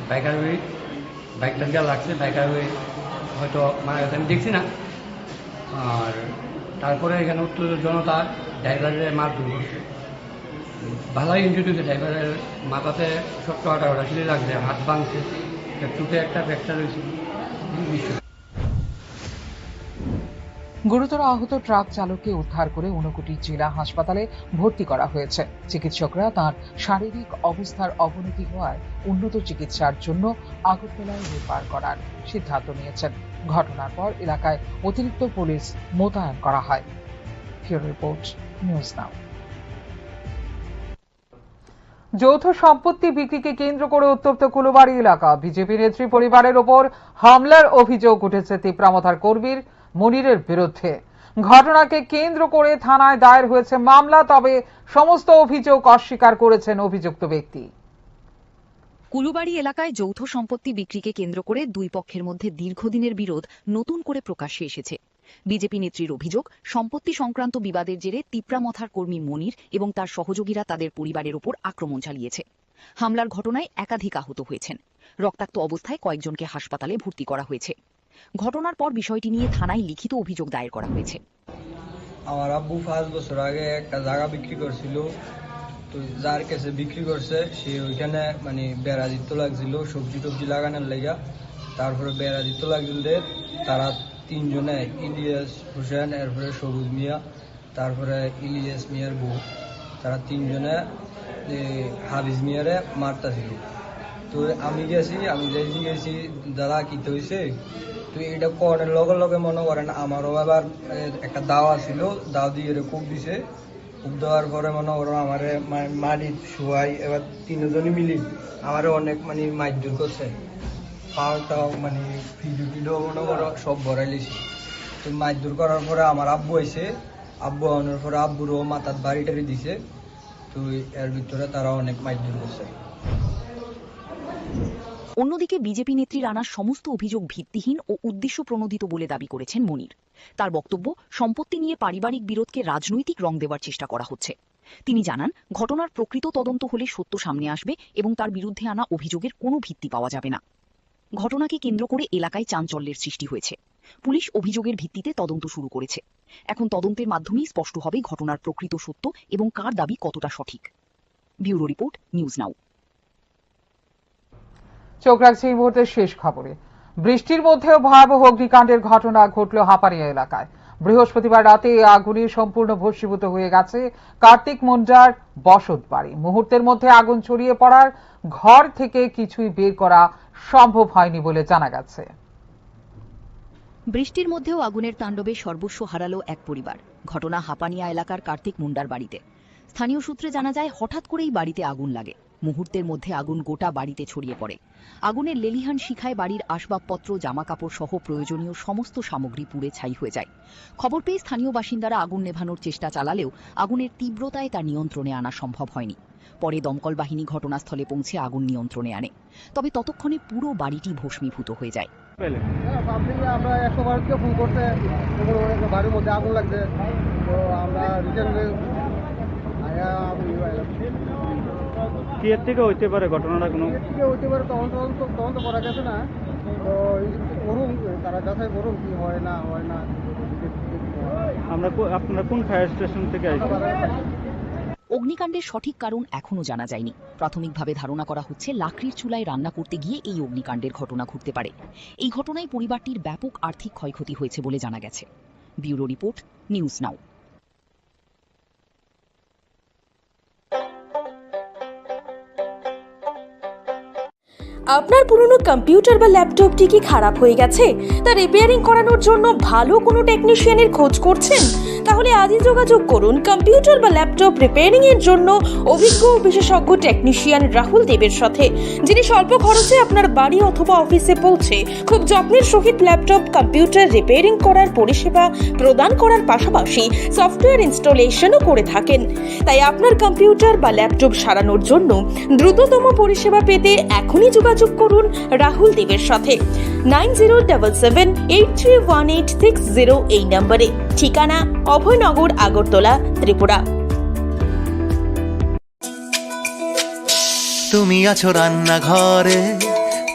বাইক আরোহী বাইকটা দিয়ে লাগছে। বাইক আরোহী হয়তো মারা গেছে, আমি দেখছি না। আর তারপরে এখানে উত্তেজিত জনতা ড্রাইভারের মারধর করছে। ভালোই ইনজুরি হয়েছে, ড্রাইভারের মাথাতে ছোট্ট আটা ছিলে লাগছে, হাত ভাঙছে, চুটে একটা ফ্র্যাকচার হয়েছে। গুরুতর আহত ট্রাক চালককে উদ্ধার করে ঊনকোটি জেলা হাসপাতালে ভর্তি করা হয়েছে। চিকিৎসকরা তাঁর শারীরিক অবস্থার অবনতি হওয়ায় উন্নত চিকিৎসার জন্য আগরতলায় রেফার করার সিদ্ধান্ত নিয়েছেন। ঘটনার পর এলাকায় অতিরিক্ত পুলিশ মোতায়েন করা হয়। ব্যুরো রিপোর্ট, নিউজ নাও। যৌথ সম্পত্তি বিক্রিকে কেন্দ্র করে উত্তপ্ত কুলুবাড়ি এলাকা। বিজেপি নেত্রী পরিবারের ওপর হামলার অভিযোগ উঠেছে তিপ্রামথার কর্মীর মনিরের বিরুদ্ধে। ঘটনাকে কেন্দ্র করে থানায় দায়ের হয়েছে মামলা, তবে সমস্ত অভিযোগ অস্বীকার করেছেন অভিযুক্ত ব্যক্তি। কুলুবাড়ি এলাকায় যৌথ সম্পত্তি বিক্রিকে কেন্দ্র করে দুই পক্ষের মধ্যে দীর্ঘদিনের বিরোধ নতুন করে প্রকাশ্যে এসেছে। বিজেপি নেত্রীর অভিযোগ, সম্পত্তি সংক্রান্ত বিবাদের জেরে তিপ্রামথার কর্মী মনির এবং তার সহযোগীরা তাদের পরিবারের উপর আক্রমণ চালিয়েছে। হামলার ঘটনায় একাধিক আহত হয়েছেন। রক্তাক্ত অবস্থায় কয়েকজনকে হাসপাতালে ভর্তি করা হয়েছে। ঘটনার পর বিষয়টি নিয়ে থানায় লিখিত অভিযোগ দায়ের করা হয়েছে। আমার আব্বু 5 বছর আগে একটা জায়গা বিক্রি করছিল, তো যার কাছে বিক্রি করছে সে ওইখানে মানে বেড়া দিতে লাগছিল সবজি লাগানোর লেগা। তারপরে বেড়া দিতে লাগছিল, তারা তিনজনে, ইলিয়াস হোসেন, এরপরে সবুজ মিয়া, তারপরে ইলিয়াস মিয়ার বউ, তারা তিনজনে হাবিজ মিয়ারে মারতাছিল। তো আমি গেছি দাদা কিতে হয়েছে, তো এটা করার লগে লগে মনে করেন আমারও আবার একটা দাওয়া ছিল, দাও দিয়ে খুব দিছে। খুব দেওয়ার পরে মনে করেন আমার মাটি শোয়াই, এবার তিনজনই মিলি আমার অনেক মানে মারধর করছে। পাওয়াটাও মানে ভিডিও মনে করো সব ভরাই লিছি। তো মারধর করার পরে আমার আব্বু আইছে, আব্বু আনার পরে আব্বুরও মাথার বাড়ি টাড়ি দিছে। তো এর ভিতরে তারা অনেক মারধর করছে। অন্যদিকে বিজেপি নেত্রীর আনা সমস্ত অভিযোগ ভিত্তিহীন ও উদ্দেশ্য প্রণোদিত বলে দাবি করেছেন মনির। তার বক্তব্য, সম্পত্তি নিয়ে পারিবারিক বিরোধকে রাজনৈতিক রং দেওয়ার চেষ্টা করা হচ্ছে। তিনি জানান, ঘটনার প্রকৃত তদন্ত হলে সত্য সামনে আসবে এবং তার বিরুদ্ধে আনা অভিযোগের কোনো ভিত্তি পাওয়া যাবে না। ঘটনাকে কেন্দ্র করে এলাকায় চাঞ্চল্যের সৃষ্টি হয়েছে। পুলিশ অভিযোগের ভিত্তিতে তদন্ত শুরু করেছে। এখন তদন্তের মাধ্যমেই স্পষ্ট হবে ঘটনার প্রকৃত সত্য এবং কার দাবি কতটা সঠিক। ব্যুরো রিপোর্ট, নিউজ নাও। চোখ রাখছে এই মুহূর্তের শেষ খবরে। বৃষ্টির মধ্যেও ভয়াবহ অগ্নিকাণ্ডের ঘটনা ঘটল হাপানিয়া এলাকায়। বৃহস্পতিবার রাতে আগুনে সম্পূর্ণ ভস্মীভূত হয়ে গেছে কার্তিক মুন্ডার বসত বাড়ি। মুহূর্তের মধ্যে আগুন ছড়িয়ে পড়ার ঘর থেকে কিছুই বের করা সম্ভব হয়নি বলে জানা গেছে। বৃষ্টির মধ্যেও আগুনের তাণ্ডবে সর্বস্ব হারালো এক পরিবার। ঘটনা হাপানিয়া এলাকার কার্তিক মুন্ডার বাড়িতে। স্থানীয় সূত্রে জানা যায়, হঠাৎ করেই বাড়িতে আগুন লাগে। মুহূর্তের মধ্যে আগুন গোটা বাড়িতে ছড়িয়ে পড়ে। আগুনের লেলিহান শিখায় বাড়ির আসবাবপত্র, জামাকাপড় সহ প্রয়োজনীয় সমস্ত সামগ্রী পুড়ে ছাই হয়ে যায়। খবর পেয়ে স্থানীয় বাসিন্দারা আগুন নেভানোর চেষ্টা চালালেও আগুনের তীব্রতায় তা নিয়ন্ত্রণে আনা সম্ভব হয়নি। পরে দমকল বাহিনী ঘটনাস্থলে পৌঁছে আগুন নিয়ন্ত্রণে আনে, তবে ততক্ষণে পুরো বাড়িটি ভস্মীভূত হয়ে যায়। আমরা 112-কে ফোন করতে বাড়ির মধ্যে আগুন লাগছে, তো আমরা কি এর থেকে হইতে পারে ঘটনাটা? কোনো হইতে পারে, তখন তো করা গেছে না, তো করুন, তারা যাচাই করুন কি হয় না হয় না। আপনারা কোন ফায়ার স্টেশন থেকে আসছেন? অগ্নিকাণ্ডের সঠিক কারণ এখনো জানা যায়নি। প্রাথমিকভাবে ধারণা করা হচ্ছে লাকড়ির চুলায় রান্না করতে গিয়ে এই অগ্নিকাণ্ডের ঘটনা ঘটতে পারে। এই ঘটনায় পরিবারটির ব্যাপক আর্থিক ক্ষয়ক্ষতি হয়েছে বলে জানা গেছে। ব্যুরো রিপোর্ট, নিউজ নাও। আপনার পুরনো কম্পিউটার বা ল্যাপটপটি কি খারাপ হয়ে গেছে? তা রিপেয়ারিং করানোর জন্য ভালো কোনো টেকনিশিয়ানের খোঁজ করছেন? তাহলে আজই যোগাযোগ করুন কম্পিউটার বা ল্যাপটপ রিপেয়ারিং এর জন্য অভিজ্ঞ বিশেষজ্ঞ টেকনিশিয়ান রাহুল দেবের সাথে, যিনি স্বল্প খরচে আপনার বাড়ি অথবা অফিসে পৌঁছে খুব যত্নের সহিত ল্যাপটপ কম্পিউটার রিপেয়ারিং করার পরিষেবা প্রদান করার পাশাপাশি সফটওয়্যার ইনস্টলেশনও করে থাকেন। তাই আপনার কম্পিউটার বা ল্যাপটপ সারানোর জন্য দ্রুততম পরিষেবা পেতে এখনই যোগাযোগ করুন রাহুল দেবের সাথে 9077831860 এই নম্বরে। ঠিকানা অভয়নগর, আগরতলা, ত্রিপুরা। তুমি আছো রান্নাঘরে,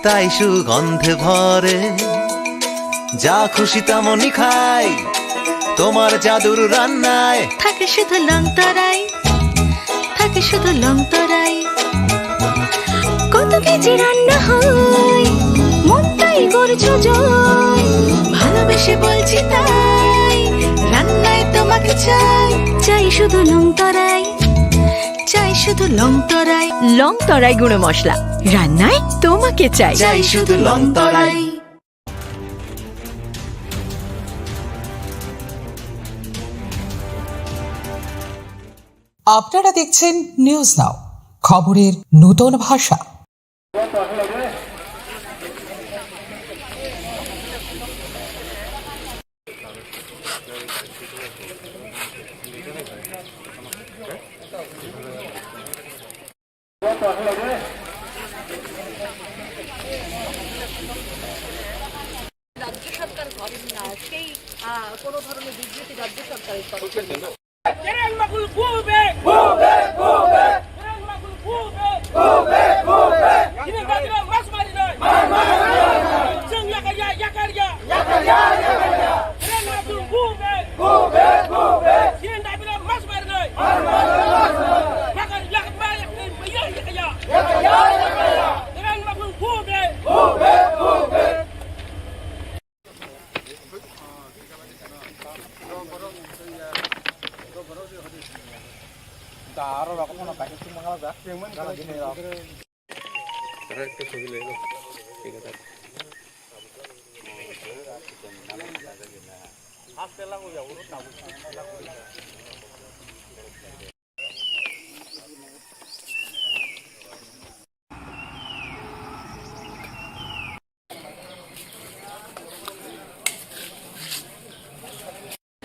তাই সুগন্ধে ভরে, যা খুশি তেমনই খাই তোমার জাদুর রান্নায়। থাকে শুধু লং তরাই, থাকে শুধু লং তরাই, কত কেজি রান্না হয়, মনটাই করছো জয়, ভালোবেসে বলছি তাই, রান্নায় তোমাকে চাই, চাই শুধু লং তরাই, চাই শুধু লং তরাই। লং তরাই গুঁড়ো মশলা, রান্নায় তোমাকে চাই, চাই শুধু লং তরাই। আপনারা দেখছেন নিউজ নাও, খবরের নতুন ভাষা। রাজ্য সরকার করেন না, সেই কোনো ধরনের বিবৃতি রাজ্য সরকারের তরফে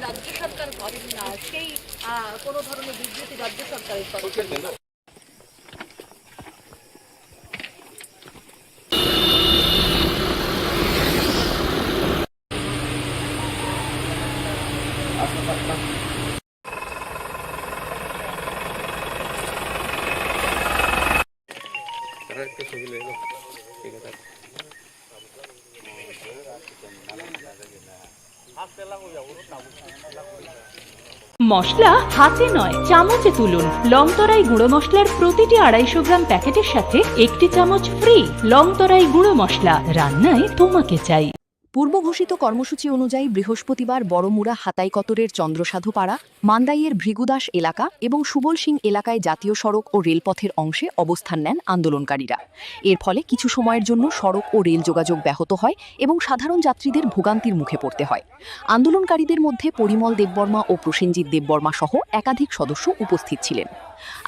রাজ্য সরকার করেন না, সেই কোনো ধরনের বিবৃতি রাজ্য সরকারের তরফে মশলা হাতে নয় চামচে তুলুন। লংতরাই গুঁড়ো মশলার প্রতিটি 250 গ্রাম প্যাকেটের সাথে 1 চামচ ফ্রি। লংতরাই গুঁড়ো মশলা, রান্নায় তোমাকে চাই। পূর্ব ঘোষিত কর্মসূচি অনুযায়ী বৃহস্পতিবার বড়মুড়া হাতাইকতরের চন্দ্রসাধুপাড়া, মান্দাইয়ের ভৃগুদাস এলাকা এবং সুবল সিং এলাকায় জাতীয় সড়ক ও রেলপথের অংশে অবস্থান নেন আন্দোলনকারীরা। এর ফলে কিছু সময়ের জন্য সড়ক ও রেল যোগাযোগ ব্যাহত হয় এবং সাধারণ যাত্রীদের ভোগান্তির মুখে পড়তে হয়। আন্দোলনকারীদের মধ্যে পরিমল দেববর্মা ও প্রসেনজিৎ দেববর্মা সহ একাধিক সদস্য উপস্থিত ছিলেন।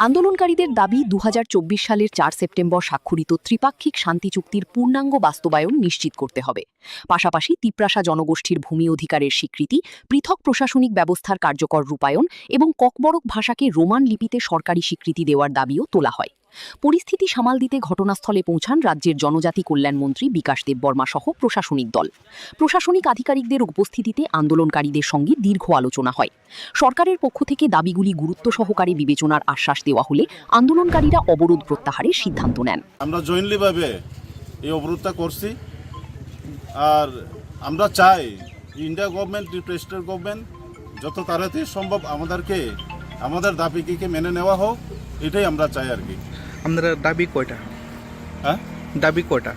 আন্দোলনকারীদের দাবি 2024 সালের 4 সেপ্টেম্বর স্বাক্ষরিত ত্রিপাক্ষিক শান্তি চুক্তির পূর্ণাঙ্গ বাস্তবায়ন নিশ্চিত করতে হবে। পাশাপাশি তিপ্রাসা জনগোষ্ঠীর ভূমি অধিকারের স্বীকৃতি, পৃথক প্রশাসনিক ব্যবস্থার কার্যকর রূপায়ণ এবং ককবরক ভাষাকে রোমান লিপিতে সরকারি স্বীকৃতি দেওয়ার দাবিও তোলা হয়। পরিস্থিতি সামাল দিতে ঘটনাস্থলে পৌঁছান রাজ্যের জনজাতি কল্যাণমন্ত্রী বিকাশ দেববর্মা সহ প্রশাসনিক দল। প্রশাসনিক আধিকারিকদের উপস্থিতিতে আন্দোলনকারীদের সঙ্গে দীর্ঘ আলোচনা হয়। সরকারের পক্ষ থেকে দাবিগুলি গুরুত্ব সহকারে বিবেচনার আশ্বাস দেওয়া হলে আন্দোলনকারীরা অবরোধ প্রত্যাহারের সিদ্ধান্ত নেন। আমরা জয়েন্টলিভাবে এই অবরোধটা করছি, আর আমরা চাই ইন্ডিয়া গভর্নমেন্ট, প্রেসিডেন্ট গভর্নমেন্ট যত তাড়াতাড়ি সম্ভব আমাদের দাবিকে মেনে নেওয়া হোক, এটাই আমরা চাই আর কি। আপনারা দাবি কয়টা? হ্যাঁ, দাবি কয়টা?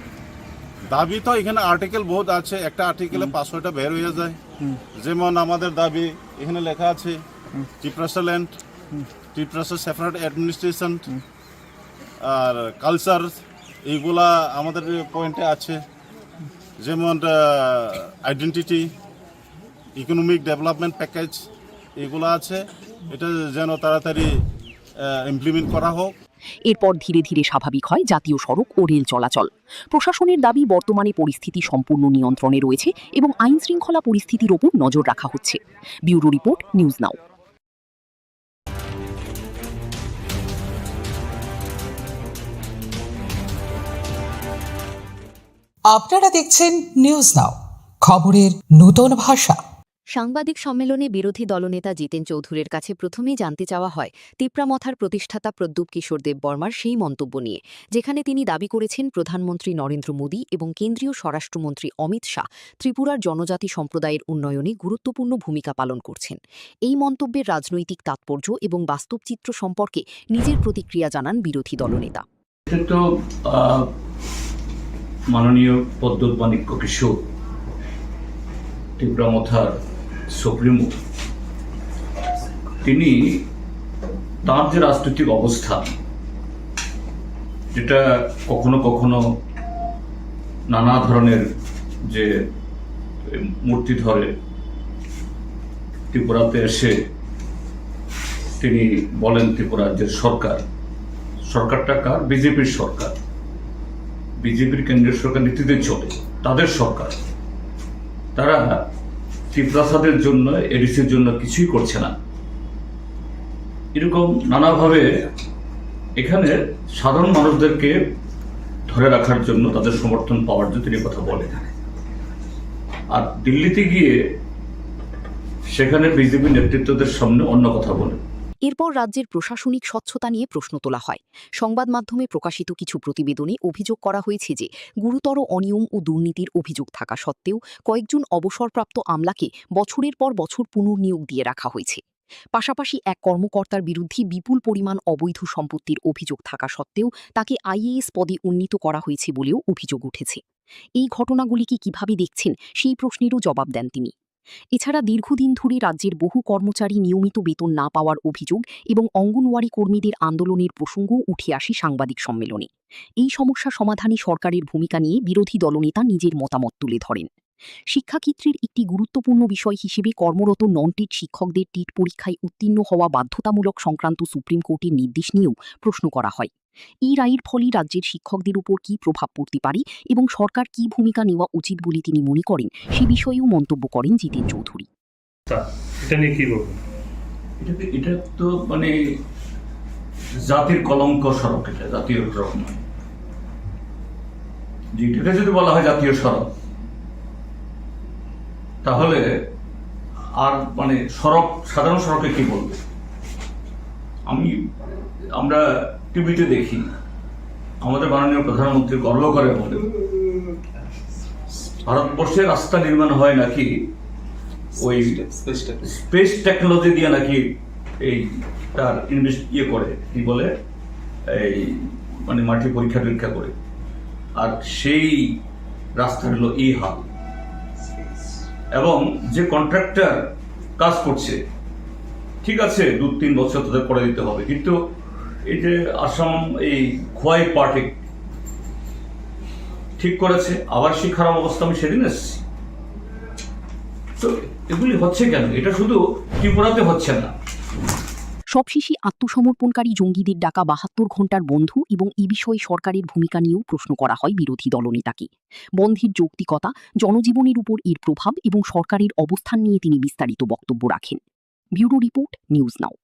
দাবি তো এখানে আর্টিকেল বহুত আছে, একটা আর্টিকেলে 500টা বের হয়ে যায়। যেমন আমাদের দাবি এখানে লেখা আছে ত্রিপ্রাসা ল্যান্ড, ত্রিপ্রাসা সেপারেট অ্যাডমিনিস্ট্রেশন আর কালচার, এইগুলা আমাদের পয়েন্টে আছে। যেমন আইডেন্টিটি, ইকোনমিক ডেভেলপমেন্ট প্যাকেজ, এগুলো আছে। এটা যেন তাড়াতাড়ি ইমপ্লিমেন্ট করা হোক। এরপর ধীরে ধীরে স্বাভাবিক হয় জাতীয় সড়ক ও রেল চলাচল। প্রশাসনের দাবি বর্তমানে পরিস্থিতি সম্পূর্ণ নিয়ন্ত্রণে রয়েছে এবং আইন শৃঙ্খলা পরিস্থিতির ওপর নজর রাখা হচ্ছে। ব্যুরো রিপোর্ট, নিউজ নাও। আপনারা দেখছেন নিউজ নাও, খবরের নতুন ভাষা। সাংবাদিক সম্মেলনে বিরোধী দলনেতা জিতেন চৌধুরীর কাছে প্রথমেই জানতে চাওয়া হয় তিপ্রামথার প্রতিষ্ঠাতা প্রদ্যুৎ কিশোর দেববর্মার সেই মন্তব্য নিয়ে, যেখানে তিনি দাবি করেছেন প্রধানমন্ত্রী নরেন্দ্র মোদী এবং কেন্দ্রীয় স্বরাষ্ট্রমন্ত্রী অমিত শাহ ত্রিপুরার জনজাতি সম্প্রদায়ের উন্নয়নে গুরুত্বপূর্ণ ভূমিকা পালন করছেন। এই মন্তব্যের রাজনৈতিক তাৎপর্য এবং বাস্তব চিত্র সম্পর্কে নিজের প্রতিক্রিয়া জানান বিরোধী দলনেতা। মাননীয় প্রদ্যুৎ মাণিক্য কিশোর, তিপ্রামথার সুপ্রিমো, তিনি তাঁর যে রাজনৈতিক অবস্থান, যেটা কখনো কখনো নানা ধরনের যে মূর্তি ধরে ত্রিপুরাতে এসে তিনি বলেন ত্রিপুরার যে সরকারটা কার? বিজেপির সরকার, বিজেপির কেন্দ্রীয় সরকার নীতিতে চলে, তাদের সরকার। তারা ত্রিপ্রাসাদের জন্য, এডিসির জন্য কিছুই করছে না, এরকম নানাভাবে এখানে সাধারণ মানুষদেরকে ধরে রাখার জন্য, তাদের সমর্থন পাওয়ার জন্য তিনি কথা বলেন। আর দিল্লিতে গিয়ে সেখানে বিজেপি নেতৃত্বদের সামনে অন্য কথা বলেন। এরপর রাজ্যের প্রশাসনিক স্বচ্ছতা নিয়ে প্রশ্ন তোলা হয়। সংবাদ মাধ্যমে প্রকাশিত কিছু প্রতিবেদনে অভিযোগ করা হয়েছে যে গুরুতর অনিয়ম ও দুর্নীতির অভিযোগ থাকা সত্ত্বেও কয়েকজন অবসরপ্রাপ্ত আমলাকে বছরের পর বছর পুনর্নিয়োগ দিয়ে রাখা হয়েছে। পাশাপাশি এক কর্মকর্তার বিরুদ্ধে বিপুল পরিমাণ অবৈধ সম্পত্তির অভিযোগ থাকা সত্ত্বেও তাকে আইএএস পদে উন্নীত করা হয়েছে বলেও অভিযোগ উঠেছে। এই ঘটনাগুলিকে কিভাবে দেখছেন সেই প্রশ্নেরও জবাব দেন তিনি। এছাড়া দীর্ঘদিন ধরে রাজ্যের বহু কর্মচারী নিয়মিত বেতন না পাওয়ার অভিযোগ এবং অঙ্গনওয়াড়ি কর্মীদের আন্দোলনের প্রসঙ্গও উঠে আসে সাংবাদিক সম্মেলনে। এই সমস্যা সমাধানে সরকারের ভূমিকা নিয়ে বিরোধী দলনেতা নিজের মতামত তুলে ধরেন। শিক্ষাক্ষেত্রের একটি গুরুত্বপূর্ণ বিষয় হিসেবে কর্মরত নন টিট শিক্ষকদের টিট পরীক্ষায় উত্তীর্ণ হওয়া বাধ্যতামূলক সংক্রান্ত সুপ্রিম কোর্টের নির্দেশ নিয়েও প্রশ্ন করা হয়। এই রায়ের ফলে রাজ্যের শিক্ষকদের উপর কী প্রভাব পড়তে পারে এবং সরকার কী ভূমিকা নেওয়া উচিত বলে তিনি মনে করেন, সে বিষয়েও মন্তব্য করেন জিতেন চৌধুরী। এটা তো মানে জাতির কলঙ্ক সড়ক, এটা জাতীয় সড়ক নয়। যেটাকে যদি বলা হয় জাতীয় সড়ক, তাহলে আর মানে সড়ক, সাধারণ সড়কে কি বলবে? আমরা টিভিতে দেখি আমাদের মাননীয় প্রধানমন্ত্রী গর্ব করে বলে ভারতবর্ষে রাস্তা নির্মাণ হয় নাকি ওই স্পেস টেকনোলজি দিয়ে, নাকি এই তার করে কি বলে এই মানে মাটি পরীক্ষা করে, আর সেই রাস্তা হলো এই হাল। এবং যে কন্ট্রাক্টর কাজ করছে, ঠিক আছে 2-3 বছর তাদের করে দিতে হবে, কিন্তু এই যে আসাম এই খোয়াই পার্টি ঠিক করেছে, আবার সেই খারাপ অবস্থা আমি সেদিন এসেছি। তো এগুলি হচ্ছে কেন? এটা শুধু ত্রিপুরাতে হচ্ছে না। সবশেষে আত্মসমর্পণকারী জঙ্গিদের ডাকা 72 ঘণ্টার বন্ধ এবং এই বিষয়ে সরকারের ভূমিকা নিয়েও প্রশ্ন করা হয় বিরোধী দলনেতাকে। বন্ধের যৌক্তিকতা, জনজীবনের উপর এর প্রভাব এবং সরকারের অবস্থান নিয়ে তিনি বিস্তারিত বক্তব্য রাখেন। ব্যুরো রিপোর্ট, নিউজ নাও।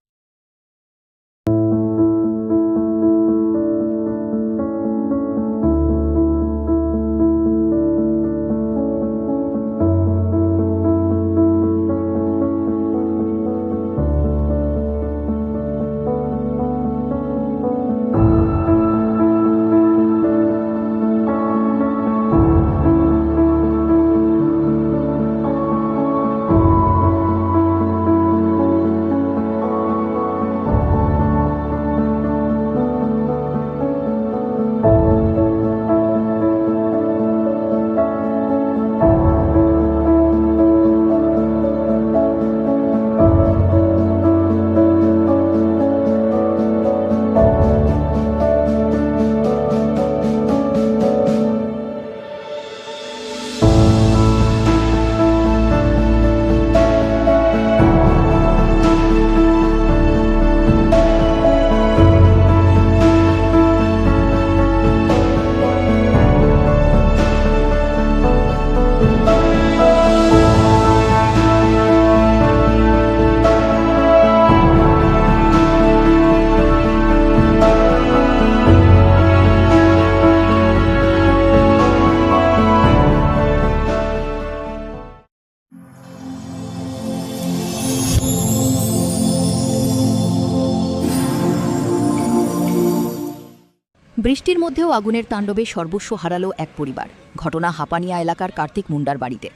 বৃষ্টির মধ্যেও আগুনের তাণ্ডবে সর্বস্ব হারালো এক পরিবার। ঘটনা হাপানিয়া এলাকার কার্তিক মুন্ডার বাড়িতে।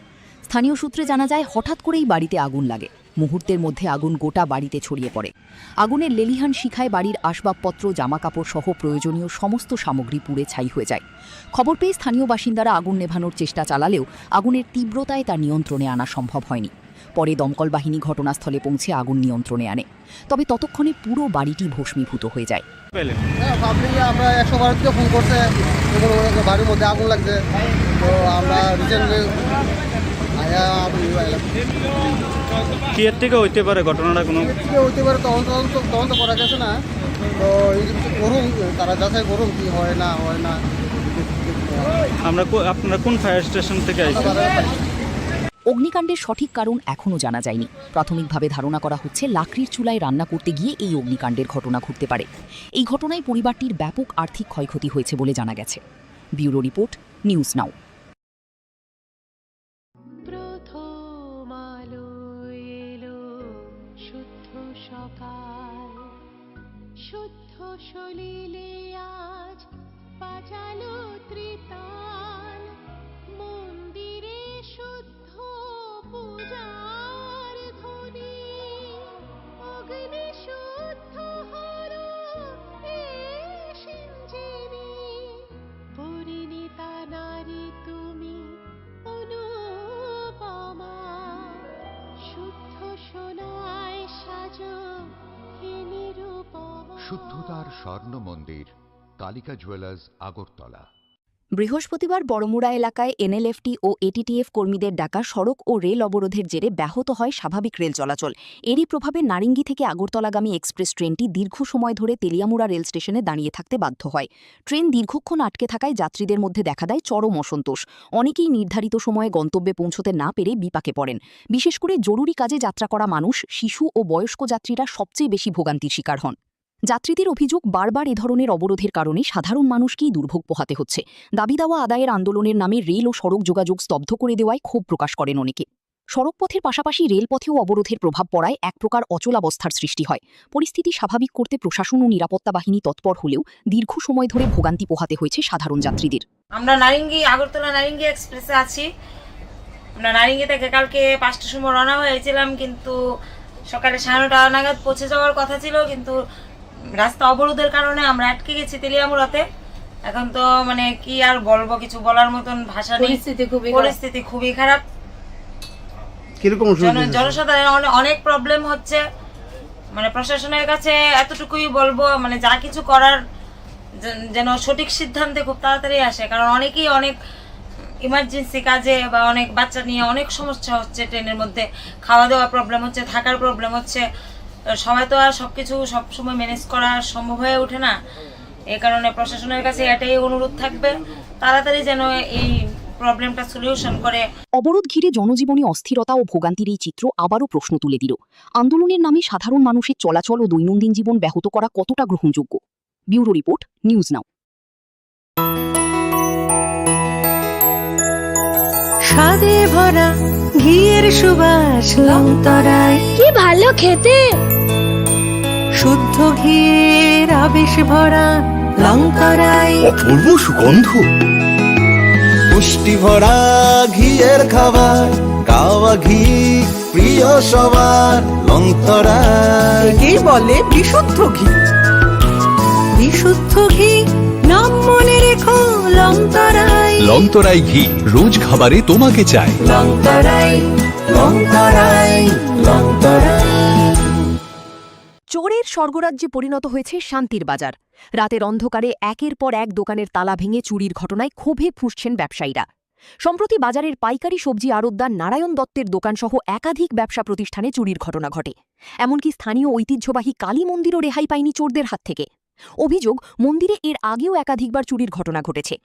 স্থানীয় সূত্রে জানা যায়, হঠাৎ করেই বাড়িতে আগুন লাগে। মুহূর্তের মধ্যে আগুন গোটা বাড়িতে ছড়িয়ে পড়ে। আগুনের লেলিহান শিখায় বাড়ির আসবাবপত্র, জামাকাপড় সহ প্রয়োজনীয় সমস্ত সামগ্রী পুড়ে ছাই হয়ে যায়। খবর পেয়ে স্থানীয় বাসিন্দারা আগুন নেভানোর চেষ্টা চালালেও আগুনের তীব্রতায় তা নিয়ন্ত্রণে আনা সম্ভব হয়নি। পরে দমকল বাহিনী ঘটনাস্থলে পৌঁছে আগুন নিয়ন্ত্রণে আনে, তবে ততক্ষণে পুরো বাড়িটি ভস্মীভূত হয়ে যায়। আমরা 112 থেকে ফোন করছে, বাড়ির মধ্যে আগুন লাগছে। তো আমরা রিসেন্টলি কি এর থেকে হইতে পারে ঘটনাটা? কোনো হইতে পারে, তখন তো করা গেছে না। তো করুন, তারা যাচাই করুন কি হয় না হয় না। আপনারা কোন ফায়ার স্টেশন থেকে আসছেন? অগ্নিকাণ্ডের সঠিক কারণ এখনও জানা যায়নি। প্রাথমিকভাবে ধারণা করা হচ্ছে লাকড়ির চুলায় রান্না করতে গিয়ে এই অগ্নিকাণ্ডের ঘটনা ঘটতে পারে। এই ঘটনায় পরিবারটির ব্যাপক আর্থিক ক্ষয়ক্ষতি হয়েছে বলে জানা গেছে। ব্যুরো রিপোর্ট, নিউজ নাও। প্রথম আলো এলো, শুদ্ধ সকাল, শুদ্ধ সলিলে আজ বাজালো ত্রিতাল, মন্দিরে শুদ্ধ পূজার ধ্বনি, অগ্নি শুদ্ধ হলো সিঞ্জিনি, পরিণীতা নারী তুমি অনুপমা, শুদ্ধ সোনায় সাজো হে নিরুপমা। শুদ্ধতার স্বর্ণ মন্দির, কালিকা জুয়েলার্স, আগরতলা। বৃহস্পতিবার বড়মুড়া এলাকায় এনএলএফটি ও এটিটিএফ কর্মীদের ডাকা সড়ক ও রেল অবরোধের জেরে ব্যাহত হয় স্বাভাবিক রেল চলাচল। এরই প্রভাবে নারিঙ্গি থেকে আগরতলাগামী এক্সপ্রেস ট্রেনটি দীর্ঘ সময় ধরে তেলিয়ামুড়া রেল স্টেশনে দাঁড়িয়ে থাকতে বাধ্য হয়। ট্রেন দীর্ঘক্ষণ আটকে থাকায় যাত্রীদের মধ্যে দেখা দেয় চরম অসন্তোষ। অনেকেই নির্ধারিত সময়ে গন্তব্যে পৌঁছতে না পেরে বিপাকে পড়েন। বিশেষ করে জরুরি কাজে যাত্রা করা মানুষ, শিশু ও বয়স্ক যাত্রীরা সবচেয়ে বেশি ভোগান্তির শিকার হন। যাত্রীদের অভিযোগ, বারবার এ ধরনের অবরোধের কারণে সাধারণ মানুষকেই দুর্ভোগ পোহাতে হচ্ছে। দাবি দাওয়া আদায়ের আন্দোলনের নামে রেল ও সড়ক যোগাযোগ স্তব্ধ করে দেওয়ায় ক্ষোভ প্রকাশ করেন অনেকে। সড়কপথের পাশাপাশি রেলপথেও অবরোধের প্রভাব পড়ায় এক প্রকার অচলাবস্থার সৃষ্টি হয়। পরিস্থিতি স্বাভাবিক করতে প্রশাসন ও নিরাপত্তা বাহিনী তৎপর হলেও দীর্ঘ সময় ধরে ভোগান্তি পোহাতে হয়েছে সাধারণ যাত্রীদের। আমরা আগরতলা নারিঙ্গি এক্সপ্রেসে আছি। আমরা নারিঙ্গি থেকে কালকে 5টার সময় রওনা হয়েছিলাম, কিন্তু সকালে 9:30 নাগাদ পৌঁছে যাওয়ার কথা ছিল, কিন্তু রাস্তা অবরোধের কারণে আমরা আটকে গেছি তেলিয়ামুড়াতে। এখন তো মানে কি আর বলবো, কিছু বলার মতন ভাষা নেই। পরিস্থিতি খুবই খারাপ। কিরকম জনসাধারণের অনেক প্রবলেম হচ্ছে, মানে প্রশাসনের কাছে এতটুকুই বলবো, মানে যা কিছু করার যেন সঠিক সিদ্ধান্তে খুব তাড়াতাড়ি আসে, কারণ অনেকেই অনেক ইমার্জেন্সি কাজে বা অনেক বাচ্চা নিয়ে অনেক সমস্যা হচ্ছে, ট্রেনের মধ্যে খাওয়া দাওয়া প্রবলেম হচ্ছে, থাকার প্রবলেম হচ্ছে, সবাই তো আর সবকিছু সবসময় ম্যানেজ করা সম্ভব হয়ে ওঠে না। এই কারণে প্রশাসনের কাছে এটাই অনুরোধ থাকবে, তাড়াতাড়ি যেন এই প্রবলেমটা সলিউশন করে। অবরোধ ঘিরে জনজীবনে অস্থিরতা ও ভোগান্তির এই চিত্র আবারও প্রশ্ন তুলে দিল, আন্দোলনের নামে সাধারণ মানুষের চলাচল ও দৈনন্দিন জীবন ব্যাহত করা কতটা গ্রহণযোগ্য। ব্যুরো রিপোর্ট, নিউজ নাও। স্বাদে ভরা ঘিয়ের সুবাস লংতরায়, কি ভালো খেতে। শুদ্ধ ঘিয়ের আবেশ ভরা লংতরায়, অপূর্ব সুগন্ধ। পুষ্টি ভরা ঘিয়ের খাবার, গাওয়া ঘি প্রিয় সবার লংতরায়। কি বলে বিশুদ্ধ ঘি। বিশুদ্ধ ঘি নাম মনে রেখো লংতরায়। লংতরাই ঘি রোজ খাবারে তোমাকে চাই। লংতরায়, লংতরায়, লংতরায়। চোরের স্বর্গরাজ্যে পরিণত হয়েছে শান্তির বাজার। রাতের অন্ধকারে একের পর এক দোকানের তালা ভেঙে চুরির ঘটনায় ক্ষোভে ফুঁসছেন ব্যবসায়ীরা। সম্প্রতি বাজারের পাইকারি সবজি আড়তদার নারায়ণ দত্তের দোকানসহ একাধিক ব্যবসা প্রতিষ্ঠানে চুরির ঘটনা ঘটে। এমনকি স্থানীয় ঐতিহ্যবাহী কালী মন্দিরও রেহাই পায়নি চোরদের হাত থেকে। অভিযোগ, মন্দিরে এর আগেও একাধিকবার চুরির ঘটনা ঘটেছে।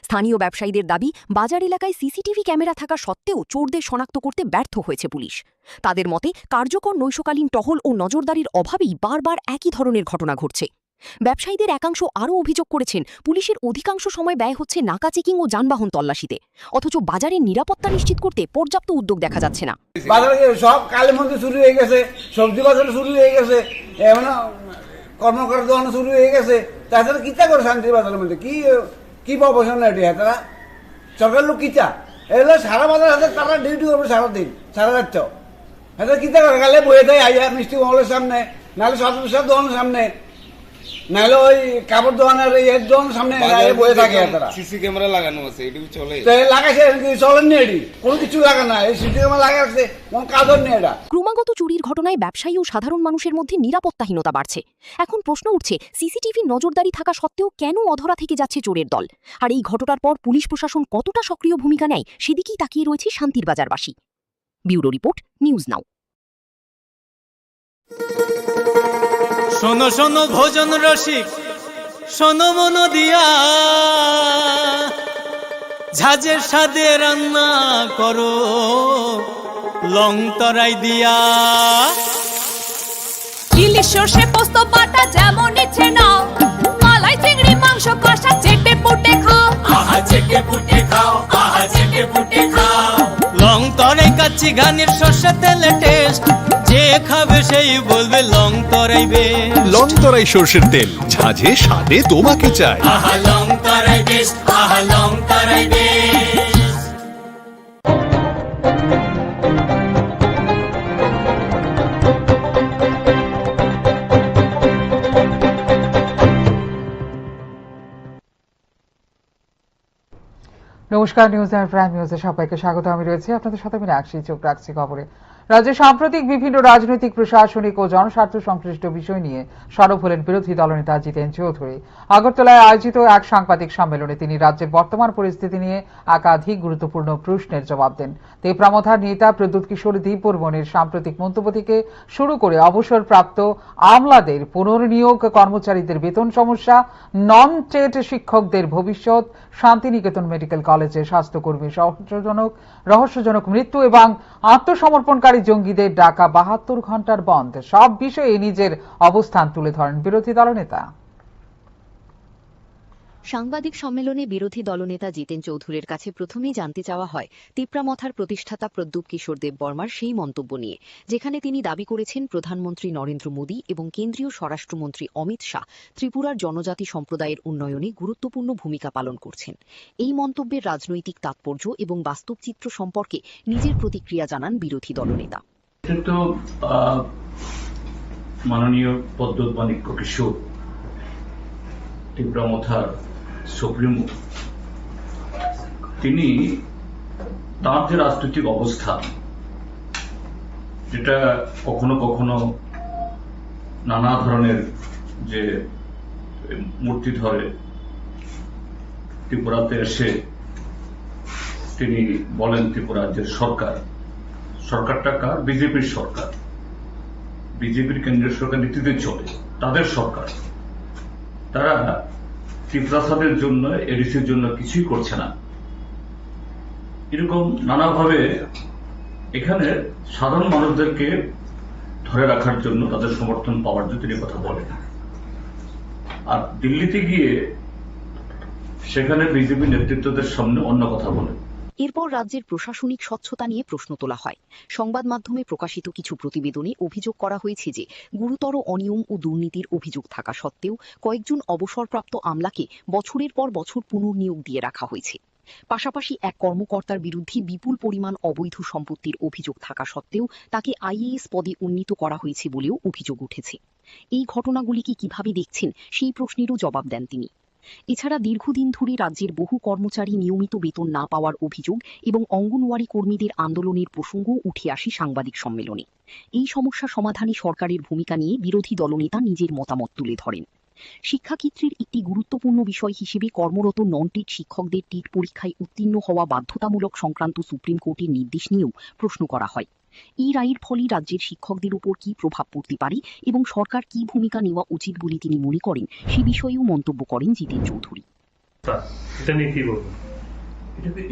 স্থানীয় ব্যবসায়ীদের দাবি, বাজার এলাকায় সিসিটিভি ক্যামেরা থাকা সত্ত্বেও চোরদের শনাক্ত করতে ব্যর্থ হয়েছে পুলিশ। তাদের মতে, কার্যকর নৈশকালীন টহল ও নজরদারির অভাবেই বারবার একই ধরনের ঘটনা ঘটছে। ব্যবসায়ীদের একাংশ আরও অভিযোগ করেছেন, পুলিশের অধিকাংশ সময় ব্যয় হচ্ছে নাকা চেকিং ও যানবাহন তল্লাশিতে, অথচ বাজারের নিরাপত্তা নিশ্চিত করতে পর্যাপ্ত উদ্যোগ দেখা যাচ্ছে না। বাজারে সব কালী মন্দির শুরু হয়ে গেছে, সবজি বাজার শুরু হয়ে গেছে, এমন কর্মকার দোকান শুরু হয়ে গেছে। তাছাড়া কিতা করে শান্তির বাজারের মধ্যে কি কি প্রফেশন এটি? তারা সরকার লোক কিতা এগুলো সারা বাজার হাতে তারা ডিউটি করবে সারাদিন, সারা রাত। হাতে কিতা করে গেলে বয়ে দেয় আইয়া মিষ্টি মহলের সামনে, নাহলে সব দোকানের সামনে, নাহলে ওই কাপড় দোকানের এর দোকানের সামনে বয়ে থাকে। তারা সিসি ক্যামেরা লাগানো আছে, এটি চলে লাগাইছে, চলেননি, এটি কোনো কিছু লাগানো না। এই সিসি ক্যামেরা লাগাচ্ছে, কোন কাজও নেই এটা। ক্রমাগত চুরির ঘটনায় ব্যবসায়ী ও সাধারণ মানুষের মধ্যে নিরাপত্তাহীনতা বাড়ছে। এখন প্রশ্ন উঠছে, সিসিটিভি নজরদারি থাকা সত্ত্বেও কেন অধরা থেকে যাচ্ছে চোরের দল? আর এই ঘটনার পর পুলিশ প্রশাসন কতটা সক্রিয় ভূমিকা নেয়, সেদিকেই তাকিয়ে রয়েছে শান্তির বাজারবাসী। Bureau report, news now. শোনো শোনো ভোজন রসিক, শোনো মন দিয়া, ঝাঁঝের স্বাদে রান্না করো লংতরাই দিয়া। ইলিশ সর্ষে পোস্ত বাটা যেমন ইচ্ছে নাও, মালাই চিংড়ি মাংস কষা চেটে পুটে খাও। আহা চেটে পুটে খাও, আহা চেটে পুটে খাও। লংতরাই কাচ্চি ঘানির সর্ষে তেলে টেস্ট, যে খাবে সেই বলবে লংতরাই বেশ। লংতরাই সর্ষের তেল, ঝাঁঝে স্বাদে তোমাকে চাই। আহা লংতরাই বেশ, আহা লংতরাই বেশ। নমস্কার, নিউজ আর প্রাইম নিউজে সবাইকে স্বাগত। আমি রয়েছি আপনাদের সাথে মীনাক্ষী। চোখ রাখছি খবরে। রাজ্যে সাম্প্রতিক বিভিন্ন রাজনৈতিক, প্রশাসনিক ও জনস্বার্থ সংশ্লিষ্ট বিষয় নিয়ে সরব হলেন বিরোধী দলনেতা জিতেন চৌধুরী। আগরতলায় আয়োজিত এক সাংবাদিক সম্মেলনে তিনি রাজ্যের বর্তমান পরিস্থিতি নিয়ে একাধিক গুরুত্বপূর্ণ প্রশ্নের জবাব দেন। তেপ্রামথার নেতা প্রদ্যুৎ কিশোর দীপবর্মনের সাম্প্রতিক মন্তব্য থেকে শুরু করে অবসরপ্রাপ্ত আমলাদের পুনর্নিয়োগ, কর্মচারীদের বেতন সমস্যা, নন টেট শিক্ষকদের ভবিষ্যৎ, শান্তিনিকেতন মেডিকেল কলেজের স্বাস্থ্যকর্মীর রহস্যজনক মৃত্যু এবং আত্মসমর্পণকারী জঙ্গিদের ডাকা ৭২ ঘন্টার বন্ধ, সব বিষয়ে নিজের অবস্থান তুলে ধরেন বিরোধী দলনেতা। সাংবাদিক সম্মেলনে বিরোধী দলনেতা জিতেন চৌধুরীর কাছে প্রথমেই জানতে চাওয়া হয় তিপ্রামথার প্রতিষ্ঠাতা প্রদ্যুৎ কিশোর দেববর্মার সেই মন্তব্য নিয়ে, যেখানে তিনি দাবি করেছেন প্রধানমন্ত্রী নরেন্দ্র মোদী এবং কেন্দ্রীয় স্বরাষ্ট্রমন্ত্রী অমিত শাহ ত্রিপুরার জনজাতি সম্প্রদায়ের উন্নয়নে গুরুত্বপূর্ণ ভূমিকা পালন করছেন। এই মন্তব্যের রাজনৈতিক তাৎপর্য এবং বাস্তব চিত্র সম্পর্কে নিজের প্রতিক্রিয়া জানান বিরোধী দলনেতা। মাননীয় প্রদ্যুৎ মাণিক্য কিশোর, তিপ্রামথার সুপ্রিমো, তিনি তার যে রাজনৈতিক অবস্থান যেটা কখনো কখনো নানা ধরনের যে মূর্তি ধরে ত্রিপুরাতে এসে তিনি বলেন ত্রিপুরা রাজ্যের সরকারটা কার? বিজেপির সরকার, বিজেপির কেন্দ্রীয় সরকার নীতিতে চলে, তাদের সরকার। তারা ত্রিপুরাসাদের জন্য, এডিসির জন্য কিছুই করছে না। এরকম নানাভাবে এখানে সাধারণ মানুষদেরকে ধরে রাখার জন্য, তাদের সমর্থন পাওয়ার জন্য তিনি কথা বলেন। আর দিল্লিতে গিয়ে সেখানে বিজেপি নেতৃত্বদের সামনে অন্য কথা বলেন। এরপর রাজ্যের প্রশাসনিক স্বচ্ছতা নিয়ে প্রশ্ন তোলা হয়। সংবাদ মাধ্যমে প্রকাশিত কিছু প্রতিবেদনে অভিযোগ করা হয়েছে যে গুরুতর অনিয়ম ও দুর্নীতির অভিযোগ থাকা সত্ত্বেও কয়েকজন অবসরপ্রাপ্ত আমলাকে বছরের পর বছর পুনর্নিয়োগ দিয়ে রাখা হয়েছে। পাশাপাশি এক কর্মকর্তার বিরুদ্ধে বিপুল পরিমাণ অবৈধ সম্পত্তির অভিযোগ থাকা সত্ত্বেও তাকে আইএএস পদে উন্নীত করা হয়েছে বলেও অভিযোগ উঠেছে। এই ঘটনাগুলিকে কিভাবে দেখছেন সেই প্রশ্নেরও জবাব দেন তিনি। এছাড়া দীর্ঘদিন ধরে রাজ্যের বহু কর্মচারী নিয়মিত বেতন না পাওয়ার অভিযোগ এবং অঙ্গনওয়াড়ি কর্মীদের আন্দোলনের প্রসঙ্গও উঠে আসে সাংবাদিক সম্মেলনে। এই সমস্যা সমাধানে সরকারের ভূমিকা নিয়ে বিরোধী দলনেতা নিজের মতামত তুলে ধরেন। শিক্ষাক্ষেত্রের একটি গুরুত্বপূর্ণ বিষয় হিসেবে কর্মরত নন টেট শিক্ষকদের টেট পরীক্ষায় উত্তীর্ণ হওয়া বাধ্যতামূলক সংক্রান্ত সুপ্রিম কোর্টের নির্দেশ নিয়েও প্রশ্ন করা হয়। এই রায়ের ফলে রাজ্যের শিক্ষকদের উপর কি প্রভাব পড়তে পারে এবং সরকার কি ভূমিকা নেওয়া উচিত বলে তিনি মনে করেন, সে বিষয়েও মন্তব্য করেন জিতেন চৌধুরী।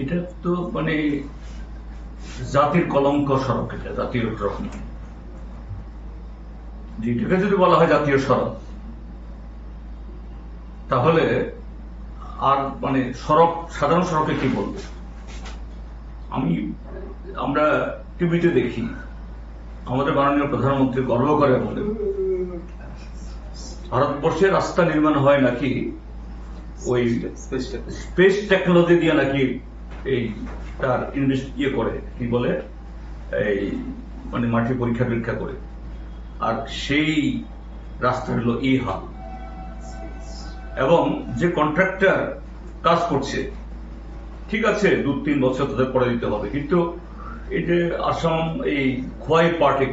এটা তো মানে জাতির কলঙ্ক সড়ক, এটা জাতীয় সড়ক। যেটাকে যদি বলা হয় জাতীয় সড়ক, তাহলে আর মানে সড়ক, সাধারণ সড়কে কি বলবো? আমরা টিভিতে দেখি আমাদের মাননীয় প্রধানমন্ত্রী গর্ব করে বলে ভারতবর্ষের রাস্তা নির্মাণ হয় নাকি ওই স্পেস টেকনোলজি দিয়ে, নাকি এই তার করে কি বলে এই মানে মাটি পরীক্ষা করে। আর সেই রাস্তা হলো এই হাল। এবং যে কন্ট্রাক্টর কাজ করছে, ঠিক আছে 2-3 বছর তাদের পরে দিতে হবে, কিন্তু এই যে আসাম এই খোয়াই পার্টি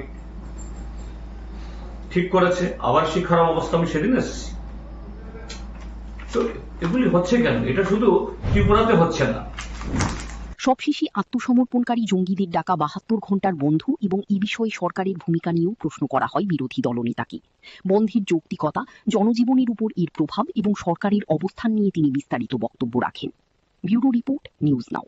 ঠিক করেছে, আবার সেই খারাপ অবস্থা আমি সেদিন এসেছি। তো এগুলি হচ্ছে কেন? এটা শুধু ত্রিপুরাতে হচ্ছে না। সবশেষে আত্মসমর্পণকারী জঙ্গিদের ডাকা 72 ঘণ্টার বন্ধ এবং এই বিষয়ে সরকারের ভূমিকা নিয়েও প্রশ্ন করা হয় বিরোধী দলনেতাকে। বন্ধের যৌক্তিকতা, জনজীবনের উপর এর প্রভাব এবং সরকারের অবস্থান নিয়ে তিনি বিস্তারিত বক্তব্য রাখেন। ব্যুরো রিপোর্ট, নিউজ নাও।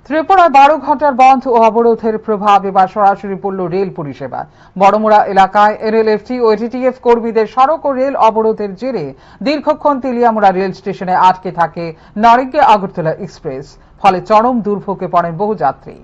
ত্রিপুরায় 12 ঘণ্টার বন্ধ ও অবরোধের প্রভাব এবার সরাসরি পড়ল রেল পরিষেবা। বড়মুড়া এলাকায় এনএলএফটি ও এটিটিএফ কর্মীদের সড়ক ও রেল অবরোধের জেরে দীর্ঘক্ষণ তেলিয়ামুড়া রেল স্টেশনে আটকে থাকে নারিঙ্গি আগরতলা এক্সপ্রেস, ফলে চরম দুর্ভোগে পড়েন বহু যাত্রী।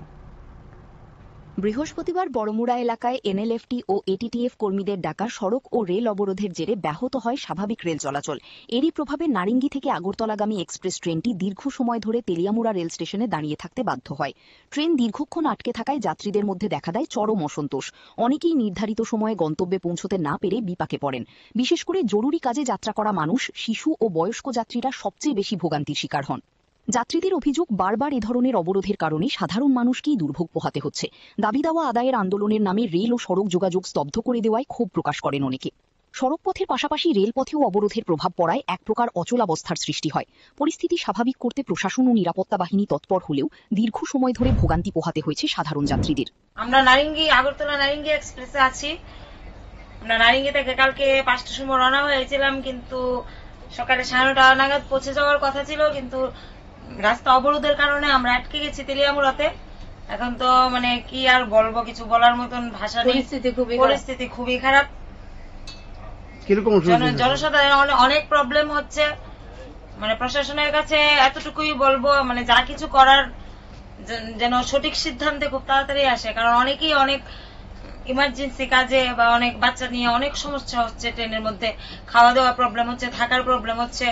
বৃহস্পতিবার বড়মুড়া এলাকায় এনএলএফটি ও এটিটিএফ কর্মীদের ডাকা সড়ক ও রেল অবরোধের জেরে ব্যাহত হয় স্বাভাবিক রেল চলাচল। এরই প্রভাবে নারিঙ্গি থেকে আগরতলাগামী এক্সপ্রেস ট্রেনটি দীর্ঘ সময় ধরে তেলিয়ামুড়া রেল স্টেশনে দাঁড়িয়ে থাকতে বাধ্য হয়। ট্রেন দীর্ঘক্ষণ আটকে থাকায় যাত্রীদের মধ্যে দেখা দেয় চরম অসন্তোষ। অনেকেই নির্ধারিত সময়ে গন্তব্যে পৌঁছতে না পেরে বিপাকে পড়েন। বিশেষ করে জরুরি কাজে যাত্রা করা মানুষ, শিশু ও বয়স্ক যাত্রীরা সবচেয়ে বেশি ভোগান্তির শিকার হন। যাত্রীদের অভিযোগ, বারবার এ ধরনের অবরোধের কারণে সাধারণ মানুষকেই দুর্ভোগ পোহাতে হচ্ছে। দাবি দাওয়া আদায়ের আন্দোলনের নামে রেল ও সড়ক যোগাযোগ স্তব্ধ করে দেওয়ায় ক্ষোভ প্রকাশ করেন অনেকে। সড়কপথের পাশাপাশি রেলপথেও অবরোধের প্রভাব পড়ায় এক প্রকার অচলাবস্থার সৃষ্টি হয়। পরিস্থিতি স্বাভাবিক করতে প্রশাসন ও নিরাপত্তা বাহিনী তৎপর হলেও দীর্ঘ সময় ধরে ভোগান্তি পোহাতে হয়েছে সাধারণ যাত্রীদের। আমরা আগরতলা নারিঙ্গি এক্সপ্রেসে আছি। আমরা নারিঙ্গি থেকে কালকে 5টার সময় রওনা হয়েছিলাম, কিন্তু সকালে 9:30 নাগাদ পৌঁছে যাওয়ার কথা ছিল, কিন্তু রাস্তা অবরোধের কারণে আমরা আটকে গেছি তেলিয়ামুড়াতে। এখন তো মানে কি আর বলবো, কিছু বলার মতন ভাষা নেই। পরিস্থিতি খুবই খারাপ। জনসাধারণ অনেক প্রবলেম হচ্ছে। মানে প্রশাসনের কাছে এতটুকুই বলবো, মানে যা কিছু করার যেন সঠিক সিদ্ধান্তে খুব তাড়াতাড়ি আসে, কারণ অনেকেই অনেক ইমার্জেন্সি কাজে বা অনেক বাচ্চা নিয়ে অনেক সমস্যা হচ্ছে। ট্রেনের মধ্যে খাওয়া দাওয়া প্রবলেম হচ্ছে, থাকার প্রবলেম হচ্ছে।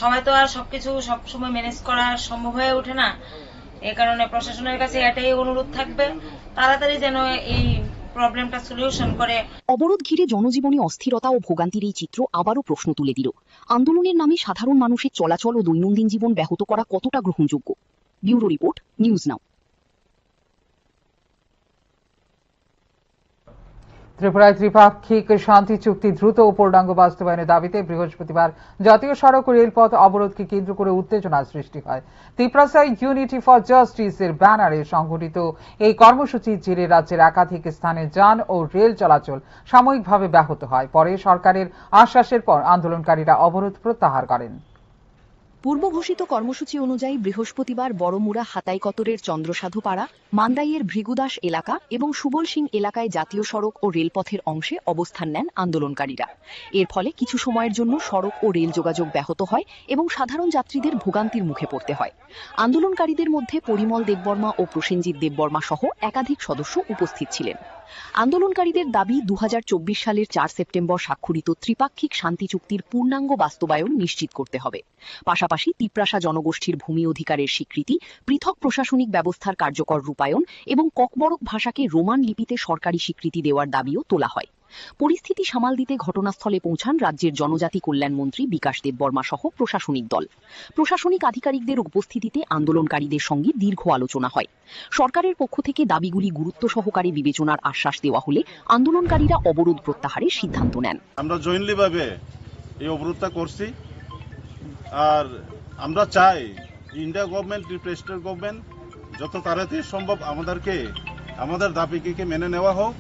সবাই তো আর সবকিছু সবসময় ম্যানেজ করা সম্ভব হয়ে ওঠে না। এই কারণে প্রশাসনের কাছে এটাই অনুরোধ থাকবে, তাড়াতাড়ি যেন এই প্রবলেমটা সলিউশন করে। অবরোধ ঘিরে জনজীবনে অস্থিরতা ও ভোগান্তির এই চিত্র আবারও প্রশ্ন তুলে দিল, আন্দোলনের নামে সাধারণ মানুষের চলাচল ও দৈনন্দিন জীবন ব্যাহত করা কতটা গ্রহণযোগ্য। ব্যুরো রিপোর্ট, নিউজ নাও। ত্রিপুরায় ত্রিপাক্ষিক শান্তি চুক্তি দ্রুত ও পূর্ণাঙ্গ বাস্তবায়নের দাবিতে বৃহস্পতিবার জাতীয় সড়ক ও রেলপথ অবরোধকে কেন্দ্র করে উত্তেজনার সৃষ্টি হয়। ত্রিপুরায় ইউনিটি ফর জাস্টিস এর ব্যানারে সংগঠিত এই কর্মসূচির জেরে রাজ্যের একাধিক স্থানে যান ও রেল চলাচল সাময়িকভাবে ব্যাহত হয়। পরে সরকারের আশ্বাসের পর আন্দোলনকারীরা অবরোধ প্রত্যাহার করেন। পূর্ব ঘোষিত কর্মসূচি অনুযায়ী বৃহস্পতিবার বড়মুড়া হাতাইকতরের চন্দ্রসাধুপাড়া, মান্দাইয়ের ভৃগুদাস এলাকা এবং সুবল সিং এলাকায় জাতীয় সড়ক ও রেলপথের অংশে অবস্থান নেন আন্দোলনকারীরা। এর ফলে কিছু সময়ের জন্য সড়ক ও রেল যোগাযোগ ব্যাহত হয় এবং সাধারণ যাত্রীদের ভোগান্তির মুখে পড়তে হয়। আন্দোলনকারীদের মধ্যে পরিমল দেববর্মা ও প্রসেনজিৎ দেববর্মা সহ একাধিক সদস্য উপস্থিত ছিলেন। আন্দোলনকারীদের দাবি 2024 সালের 4 সেপ্টেম্বর স্বাক্ষরিত ত্রিপাক্ষিক শান্তি চুক্তির পূর্ণাঙ্গ বাস্তবায়ন নিশ্চিত করতে হবে। পাশাপাশি তিপ্রাসা জনগোষ্ঠীর ভূমি অধিকারের স্বীকৃতি, পৃথক প্রশাসনিক ব্যবস্থার কার্যকর রূপায়ণ এবং ককবরক ভাষাকে রোমান লিপিতে সরকারি স্বীকৃতি দেওয়ার দাবিও তোলা হয়। পরিস্থিতি সামাল দিতে ঘটনাস্থলে পৌঁছান রাজ্যের জনজাতি কল্যাণ মন্ত্রী বিকাশ দেববর্মা সহ প্রশাসনিক দল। প্রশাসনিক আধিকারিকদের উপস্থিতিতে আন্দোলনকারীদের সঙ্গে দীর্ঘ আলোচনা হয়। সরকারের পক্ষ থেকে দাবিগুলি গুরুত্ব সহকারে বিবেচনার আশ্বাস দেওয়া হলে আন্দোলনকারীরা অবরোধ প্রত্যাহারের সিদ্ধান্ত নেন। আমরা জয়েন্টলি ভাবে এই অবরোধটা করছি, আর আমরা চাই ইন্ডিয়া গভর্নমেন্ট, স্টেট গভর্নমেন্ট যত তাড়াতাড়ি সম্ভব আমাদের দাবিকে মেনে নেওয়া হোক,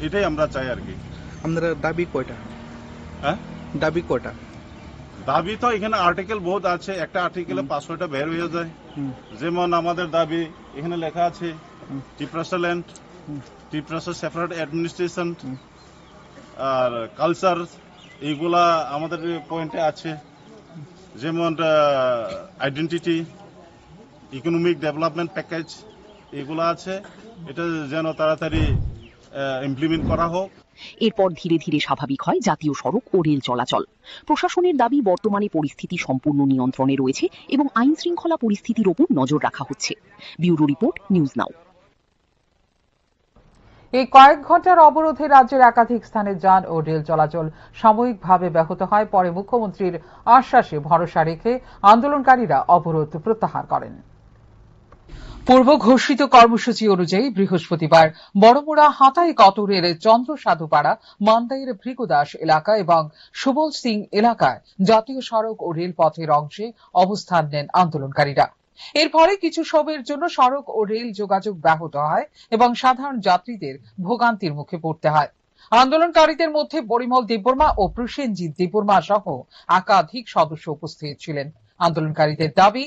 এটাই আমরা চাই আর কি। আপনারা দাবি কয়টা? হ্যাঁ, দাবি কয়টা? দাবি তো এখানে আর্টিকেল বহুত আছে, একটা আর্টিকেলে 500টা বের হয়ে যায়। যেমন আমাদের দাবি এখানে লেখা আছে Tripura land, Tripura separate administration আর কালচার, এইগুলা আমাদের পয়েন্টে আছে। যেমন আইডেন্টিটি, ইকোনমিক ডেভেলপমেন্ট প্যাকেজ, এগুলো আছে। এটা যেন তাড়াতাড়ি ইমপ্লিমেন্ট করা হোক। এরপর ধীরে ধীরে স্বাভাবিক হয় জাতীয় সড়ক ও রেল চলাচল। প্রশাসনের দাবি বর্তমানে পরিস্থিতি সম্পূর্ণ নিয়ন্ত্রণে রয়েছে এবং আইন শৃঙ্খলা পরিস্থিতির ওপর নজর রাখা হচ্ছে। ব্যুরো রিপোর্ট, নিউজ নাও। এই কয়েক ঘন্টার অবরোধে রাজ্যের একাধিক স্থানে যান ও রেল চলাচল সাময়িকভাবে ব্যাহত হয়। পরে মুখ্যমন্ত্রীর আশ্বাসে ভরসা রেখে আন্দোলনকারীরা অবরোধ প্রত্যাহার করেন। পূর্ব ঘোষিত কর্মসূচি অনুযায়ী বৃহস্পতিবার বড়মুড়া হাতাইকতরের চন্দ্রসাধুপাড়া, মান্দাইয়ের ভৃগুদাস এলাকা এবং সুবল সিং এলাকায় জাতীয় সড়ক ও রেলপথের অংশে অবস্থান নেন আন্দোলনকারীরা। এর ফলে কিছু সময়ের জন্য সড়ক ও রেল যোগাযোগ ব্যাহত হয় এবং সাধারণ যাত্রীদের ভোগান্তির মুখে পড়তে হয়। আন্দোলনকারীদের মধ্যে পরিমল দেববর্মা ও প্রসেনজিৎ দেববর্মা সহ একাধিক সদস্য উপস্থিত ছিলেন। আন্দোলনকারীদের দাবি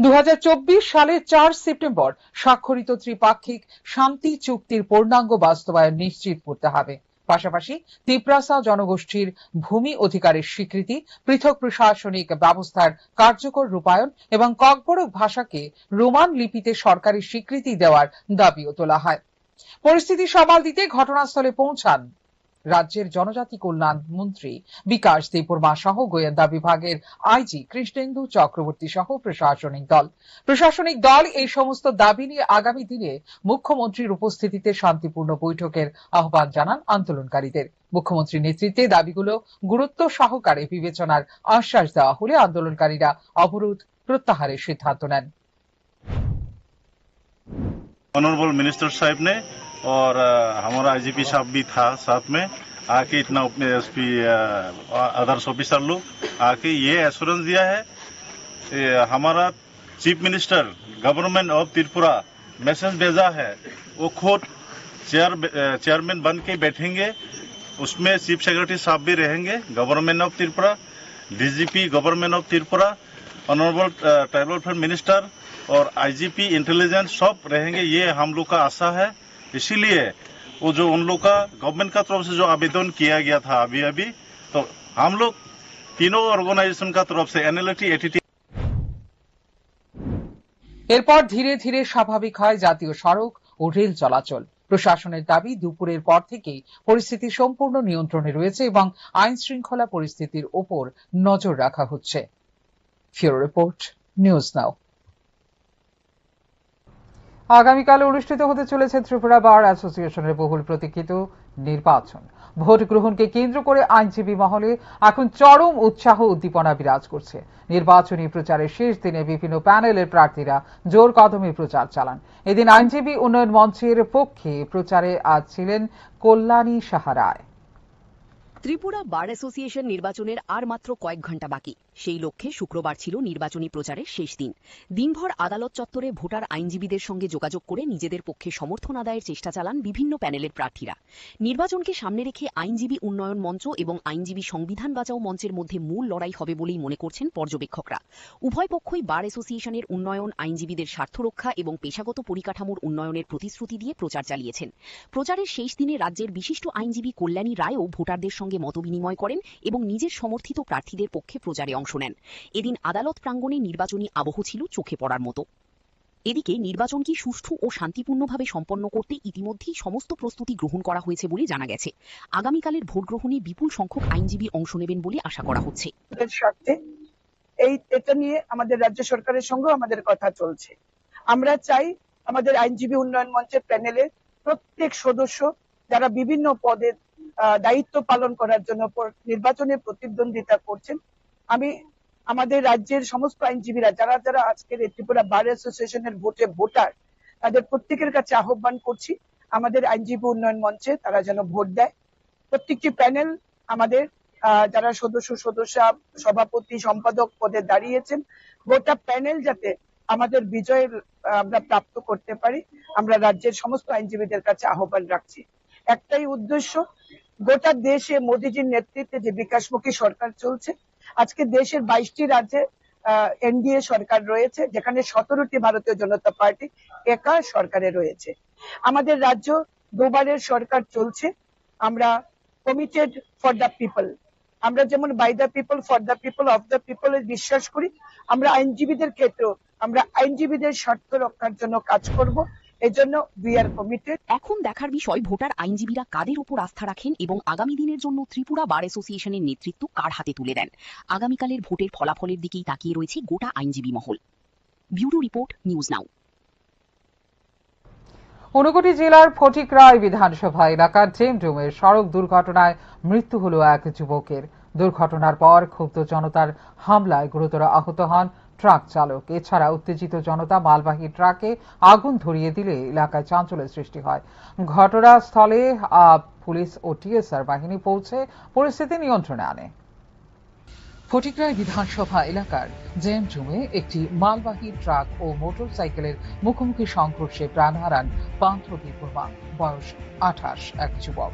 2024 সালের 4 সেপ্টেম্বর স্বাক্ষরিত ত্রিপাক্ষিক শান্তি চুক্তির পূর্ণাঙ্গ বাস্তবায়ন নিশ্চিত করতে হবে। পাশাপাশি তিপ্রাসা জনগোষ্ঠীর ভূমি অধিকারের স্বীকৃতি, পৃথক প্রশাসনিক ব্যবস্থার কার্যকর রূপায়ণ এবং ককবরক ভাষাকে রোমান লিপিতে সরকারি স্বীকৃতি দেওয়ার দাবিও তোলা হয়। পরিস্থিতি সামাল দিতে ঘটনাস্থলে পৌঁছান রাজ্যের জনজাতি কল্যাণ মন্ত্রী বিকাশ দেববর্মা সহ গোয়েন্দা বিভাগের আইজি কৃষ্ণেন্দু চক্রবর্তী সহ প্রশাসনিক দল এই সমস্ত দাবি নিয়ে আগামী দিনে মুখ্যমন্ত্রীর উপস্থিতিতে শান্তিপূর্ণ বৈঠকের আহ্বান জানান আন্দোলনকারীদের। মুখ্যমন্ত্রীর নেতৃত্বে দাবিগুলো গুরুত্ব সহকারে বিবেচনার আশ্বাস দেওয়া হলে আন্দোলনকারীরা অবরোধ প্রত্যাহারের সিদ্ধান্ত নেন। ऑनरेबल मिनिस्टर साहब ने और हमारा आईजीपी साहब भी था साथ में, आके इतना एसपी अदर्स ऑफिसर लोग आके ये एश्योरेंस दिया है। हमारा chief minister government of Tripura message भेजा है, वो खुद चेयरमैन बन के बैठेंगे, उसमें चीफ सेक्रेटरी साहब भी रहेंगे government of Tripura, DGP government of Tripura, honourable tribal welfare minister और आईजीपी इंटेलिजेंस सब रहेंगे। ये हम लोग का आशा है। इसीलिए वो जो उन लोग का गवर्नमेंट का तरफ से जो आवेदन किया गया था अभी तो हम लोग तीनों ऑर्गेनाइजेशन का तरफ से एनएलटी एटीटी। এরপর ধীরে ধীরে স্বাভাবিক হয় জাতীয় সড়ক ও রেল চলাচল। প্রশাসনের দাবি দুপুরের পর থেকেই পরিস্থিতি সম্পূর্ণ নিয়ন্ত্রণে রয়েছে এবং আইন শৃঙ্খলা পরিস্থিতির ওপর নজর রাখা হচ্ছে। ফিউরো রিপোর্ট, নিউজ নাও। আগামীকাল অনুষ্ঠিত হতে চলেছে ত্রিপুরা বার অ্যাসোসিয়েশনের বহুল প্রতীক্ষিত নির্বাচন। ভোট গ্রহণকে কেন্দ্র করে আইনজীবী মহলে এখন চরম উৎসাহ উদ্দীপনা বিরাজ করছে। নির্বাচনী প্রচারের শেষ দিনে বিভিন্ন প্যানেলের প্রার্থীরা জোর কদমে প্রচার চালান। এদিন আইনজীবী উন্নয়ন মঞ্চের পক্ষে প্রচারে আজ ছিলেন কল্যাণী সাহা রায়। ত্রিপুরা বার অ্যাসোসিয়েশন নির্বাচনের আর মাত্র কয়েক ঘন্টা বাকি। সেই লক্ষ্যে শুক্রবার ছিল নির্বাচনী প্রচারের শেষ দিন। দিনভর আদালত চত্বরে ভোটার আইনজীবীদের সঙ্গে যোগাযোগ করে নিজেদের পক্ষে সমর্থন আদায়ের চেষ্টা চালান বিভিন্ন প্যানেলের প্রার্থীরা। নির্বাচনকে সামনে রেখে আইনজীবী উন্নয়ন মঞ্চ এবং আইনজীবী সংবিধান বাঁচাও মঞ্চের মধ্যে মূল লড়াই হবে বলেই মনে করছেন পর্যবেক্ষকরা। উভয় পক্ষই বার অ্যাসোসিয়েশনের উন্নয়ন, আইনজীবীদের স্বার্থ রক্ষা এবং পেশাগত পরিকাঠামোর উন্নয়নের প্রতিশ্রুতি দিয়ে প্রচার চালিয়েছেন। প্রচারের শেষ দিনে রাজ্যের বিশিষ্ট আইনজীবী কল্যাণী রায়ও ভোটারদের সঙ্গে মতবিনিময় করেন এবং নিজের সমর্থিত প্রার্থীদের পক্ষে প্রচারে অংশ নেন। এদিন আদালত প্রাঙ্গণে নির্বাচনী আবহ ছিল চোখে পড়ার মতো। এদিকে নির্বাচনকে সুষ্ঠু ও শান্তিপূর্ণভাবে সম্পন্ন করতে ইতিমধ্যেই সমস্ত প্রস্তুতি গ্রহণ করা হয়েছে বলে জানা গেছে। আগামীকালের ভোট গ্রহণে বিপুল সংখ্যক আইনজীবী অংশ নেবেন বলে আশা করা হচ্ছে। এটা নিয়ে আমাদের রাজ্য সরকারের সঙ্গে আমাদের কথা চলছে। আমরা চাই আমাদের আইনজীবী উন্নয়ন মঞ্চের প্যানেলের প্রত্যেক সদস্য যারা বিভিন্ন পদে দায়িত্ব পালন করার জন্য নির্বাচনে প্রতিদ্বন্দ্বিতা করছেন, আমি আমাদের রাজ্যের সমস্ত আইনজীবীরা যারা যারা আজকের ত্রিপুরা বার অ্যাসোসিয়েশনের ভোটার, তাদের প্রত্যেকের কাছে আহ্বান করছি আমাদের আইনজীবী উন্নয়ন মঞ্চে তারা যেন ভোট দেয়। প্রত্যেকটি প্যানেল আমাদের যারা সদস্যা, সভাপতি, সম্পাদক পদে দাঁড়িয়েছেন, গোটা প্যানেল যাতে আমাদের বিজয়ের আমরা প্রাপ্ত করতে পারি, আমরা রাজ্যের সমস্ত আইনজীবীদের কাছে আহ্বান রাখছি। একটাই উদ্দেশ্য, গোটা দেশে মোদীজির নেতৃত্বে যে বিকাশমুখী সরকার চলছে, আজকে দেশের 22টি রাজ্যে এনডিএ সরকার রয়েছে, যেখানে 17টি ভারতীয় জনতা পার্টি একা সরকারে রয়েছে। আমাদের রাজ্য দুবারের সরকার চলছে। আমরা কমিটেড ফর দ্য পিপল, আমরা যেমন by the people, for the people, of the people বিশ্বাস করি, আমরা আইনজীবীদের ক্ষেত্রেও আমরা আইনজীবীদের স্বার্থ রক্ষার জন্য কাজ করব। এজন্য উই আর কমিটেড। এখন দেখার বিষয় ভোটার আইনজীবীরা কাদের উপর আস্থা রাখেন এবং আগামী দিনের জন্য ত্রিপুরা বার অ্যাসোসিয়েশনের নেতৃত্ব কার হাতে তুলে দেন। আগামীকালের ভোটের ফলাফলের দিকেই তাকিয়ে রয়েছে গোটা আইনজীবী মহল। ব্যুরো রিপোর্ট, নিউজ নাও। ঊনকোটি জেলার ফটিকরায় বিধানসভা এলাকার জেমডুমের সড়ক দুর্ঘটনায় মৃত্যু হল এক যুবকের। দুর্ঘটনার পর ক্ষুব্ধ জনতার হামলায় গুরুতর আহত হন ট্রাক চালক। এছাড়া উত্তেজিত জনতা মালবাহী ট্রাকে আগুন ধরিয়ে দিলে এলাকায় চাঞ্চল্যের সৃষ্টি হয়। ঘটনাস্থলে পুলিশ ও টিএসআর বাহিনী পৌঁছে পরিস্থিতি নিয়ন্ত্রণে আনে। ফটিকরায় বিধানসভা এলাকার জেমজুমে একটি মালবাহী ট্রাক ও মোটরসাইকেলের মুখোমুখি সংঘর্ষে প্রাণ হারান পান্থ বিপর্মা, বয়স 28, এক যুবক।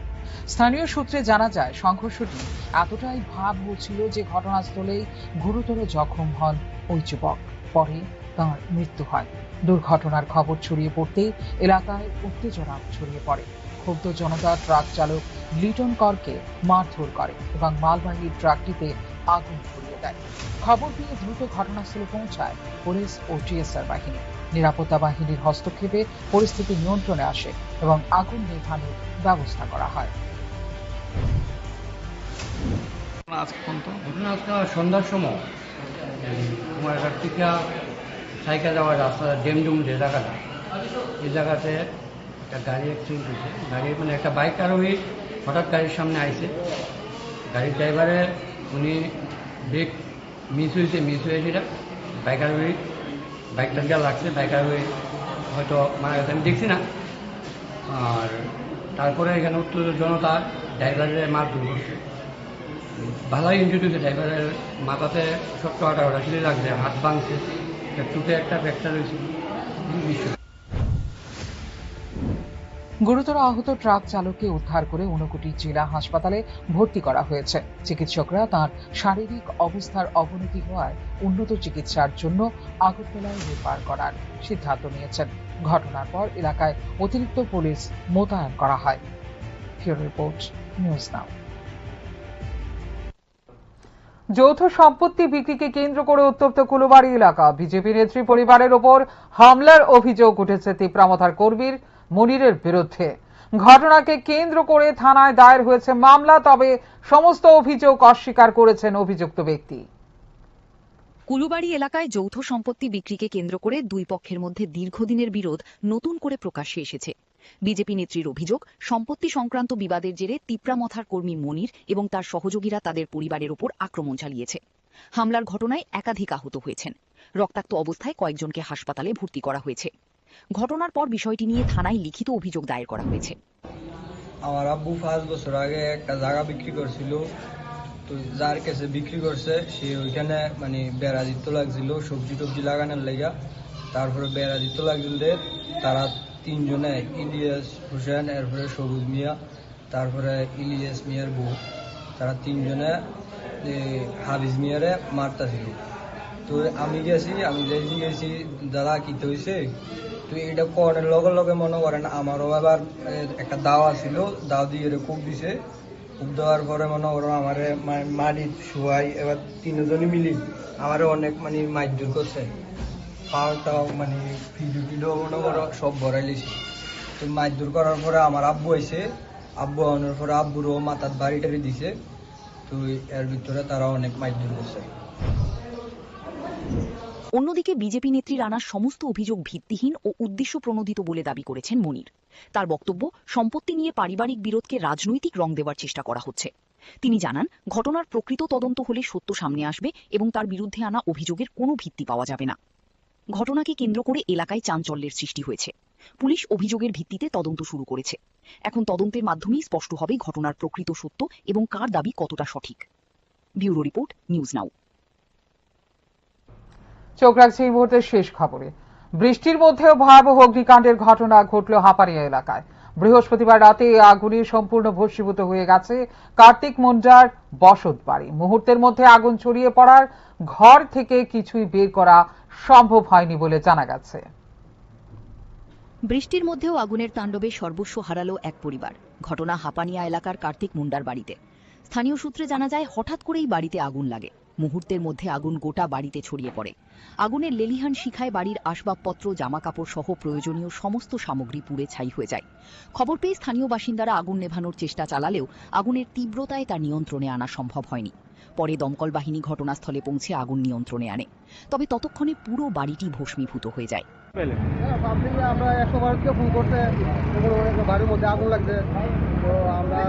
স্থানীয় সূত্রে জানা যায়, সংঘর্ষটি এতটাই ভয়াবহ ছিল যে ঘটনাস্থলেই গুরুতর জখম হন ওই যুবক। পরে তাঁর মৃত্যু হয়। দুর্ঘটনার খবর ছড়িয়ে পড়তেই এলাকায় উত্তেজনা ছড়িয়ে পড়ে। ক্ষুব্ধ জনতা ট্রাক চালক লিটন করকে মারধর করে এবং মালবাহী ট্রাকটিতে আগুন ধরিয়ে দেয়। খবর পেয়ে দ্রুত ঘটনাস্থলে পৌঁছায় পুলিশ ও টিএসআর বাহিনী। নিরাপত্তা বাহিনীর হস্তক্ষেপে পরিস্থিতি নিয়ন্ত্রণে আসে এবং আগুন নেভানোর ব্যবস্থা করা হয়। সন্ধ্যার সময় কুমারঘাট থেকে সাইকেল যাওয়ার রাস্তা ডেমডুম যে জায়গাটা, এই জায়গাতে একটা গাড়ি অ্যাক্সিডেন্ট হয়েছে। গাড়ি মানে একটা বাইক আরোহী হঠাৎ গাড়ির সামনে আইছে। গাড়ির ড্রাইভারে উনি ব্রেক মিস হয়ে যেটা বাইক আরোহী বাইকটা দিয়ে লাগছে। বাইক আরোহী হয়তো মারা গেছে, আমি দেখছি না। আর তারপরে এখানে উত্তেজিত জনতা ড্রাইভারের মারধর করছে। ভালোই ইনজুরি হয়েছে, ড্রাইভারের মাথাতে শক্ত আটা ছিলে লাগছে, হাত ভাঙছে, চুটে একটা ফ্র্যাকচার হয়েছে। গুরুতর আহত ট্রাক চালককে উদ্ধার করে ঊনকোটি জেলা হাসপাতালে ভর্তি করা হয়েছে। চিকিৎসকরা তাঁর শারীরিক অবস্থার অবনতি হওয়ায় উন্নত চিকিৎসার জন্য আগরতলায় রেফার করার সিদ্ধান্ত নিয়েছেন। ঘটনার পর এলাকায় অতিরিক্ত পুলিশ মোতায়েন করা হয়। ব্যুরো রিপোর্ট, নিউজ নাও। যৌথ সম্পত্তি বিক্রিকে কেন্দ্র করে উত্তপ্ত কুলবাড়ি এলাকা। বিজেপি নেত্রী পরিবারের ওপর হামলার অভিযোগ উঠেছে তিপ্রামথার কর্মীর মনিরের বিরুদ্ধে। ঘটনাকে কেন্দ্র করে থানায় দায়ের হয়েছে মামলা, তবে সমস্ত অভিযোগ অস্বীকার করেছেন অভিযুক্ত ব্যক্তি। কুলুবাড়ি এলাকায় যৌথ সম্পত্তি বিক্রিকে কেন্দ্র করে দুই পক্ষের মধ্যে দীর্ঘদিনের বিরোধ নতুন করে প্রকাশ্যে এসেছে। বিজেপি নেত্রীর অভিযোগ, সম্পত্তি সংক্রান্ত বিবাদের জেরে তিপ্রামথার কর্মী মনির এবং তার সহযোগীরা তাদের পরিবারের ওপর আক্রমণ চালিয়েছে। হামলার ঘটনায় একাধিক আহত হয়েছেন। রক্তাক্ত অবস্থায় কয়েকজনকে হাসপাতালে ভর্তি করা হয়েছে। ঘটনার পর বিষয়টি নিয়ে থানায় লিখিত অভিযোগ দায়ের করা হয়েছে। আমার আব্বু 5 বছর আগে একটা জায়গা বিক্রি করছিল, তো যার কাছে বিক্রি করছে সে ওইখানে মানে বেড়া দিতে লাগছিল সবজি টবজি লাগানোর লেগা। তারপরে বেড়া দিতে লাগছিল, তারা তিনজনে, ইলিয়াস হোসেন, এরপরে সবুজ মিয়া, তারপরে ইলিয়াস মিয়ার বউ, তারা তিনজনে হাবিজ মিয়ারে মারতাছিল। তো আমি গেছি দাদা কিতে হয়েছে, তো এটা করার লগে লগে মনে করেন আমারও আবার একটা দাওয়া ছিল, দাও দিয়ে কূপ দিছে। কূপ দেওয়ার পরে মনে করেন আমারে মাটির শোয়াই, এবার তিনজনই মিলি আমারে অনেক মানে মারধর করছে। পাওয়াটাও মানে ফিডো মনে করো সব ভরাই লিছি। তো মারধর করার পরে আমার আব্বু আইছে, আব্বু আনার পরে আব্বুরও মাথার বাড়ি টাড়ি দিছে। তো এর ভিতরে তারা অনেক মারধর করছে। অন্যদিকে বিজেপি নেত্রীর আনা সমস্ত অভিযোগ ভিত্তিহীন ও উদ্দেশ্য প্রণোদিত বলে দাবি করেছেন মনির। তার বক্তব্য, সম্পত্তি নিয়ে পারিবারিক বিরোধকে রাজনৈতিক রং দেওয়ার চেষ্টা করা হচ্ছে। তিনি জানান, ঘটনার প্রকৃত তদন্ত হলে সত্য সামনে আসবে এবং তার বিরুদ্ধে আনা অভিযোগের কোনো ভিত্তি পাওয়া যাবে না। ঘটনাকে কেন্দ্র করে এলাকায় চাঞ্চল্যের সৃষ্টি হয়েছে। পুলিশ অভিযোগের ভিত্তিতে তদন্ত শুরু করেছে। এখন তদন্তের মাধ্যমেই স্পষ্ট হবে ঘটনার প্রকৃত সত্য এবং কার দাবি কতটা সঠিক। ব্যুরো রিপোর্ট, নিউজ নাও। চোখ রাখছে এই মুহূর্তের শেষ খবরে। বৃষ্টির মধ্যেও ভয়াবহ অগ্নিকাণ্ডের ঘটনা ঘটল হাপানিয়া এলাকায়। বৃহস্পতিবার রাতে আগুনে সম্পূর্ণ ভস্মীভূত হয়ে গেছে কার্তিক মুন্ডার বসত বাড়ি। মুহূর্তের মধ্যে আগুন ছড়িয়ে পড়ার ঘর থেকে কিছুই বের করা সম্ভব হয়নি বলে জানা গেছে। বৃষ্টির মধ্যেও আগুনের তাণ্ডবে সর্বস্ব হারালো এক পরিবার। ঘটনা হাপানিয়া এলাকার কার্তিক মুন্ডার বাড়িতে। স্থানীয় সূত্রে জানা যায়, হঠাৎ করেই বাড়িতে আগুন লাগে। মুহূর্তের মধ্যে আগুন গোটা বাড়িতে ছড়িয়ে পড়ে। আগুনের লেলিহান শিখায় বাড়ির আসবাবপত্র, জামাকাপড় সহ প্রয়োজনীয় সমস্ত সামগ্রী পুড়ে ছাই হয়ে যায়। খবর পেয়ে স্থানীয় বাসিন্দারা আগুন নেভানোর চেষ্টা চালালেও আগুনের তীব্রতায় তা নিয়ন্ত্রণে আনা সম্ভব হয়নি। পরে দমকল বাহিনী ঘটনাস্থলে পৌঁছে আগুন নিয়ন্ত্রণে আনে। তবে ততক্ষণে পুরো বাড়িটি ভস্মীভূত হয়ে যায়। আমরা 112 ফোন করতে বাড়ির মধ্যে আগুন লাগছে, তো আমরা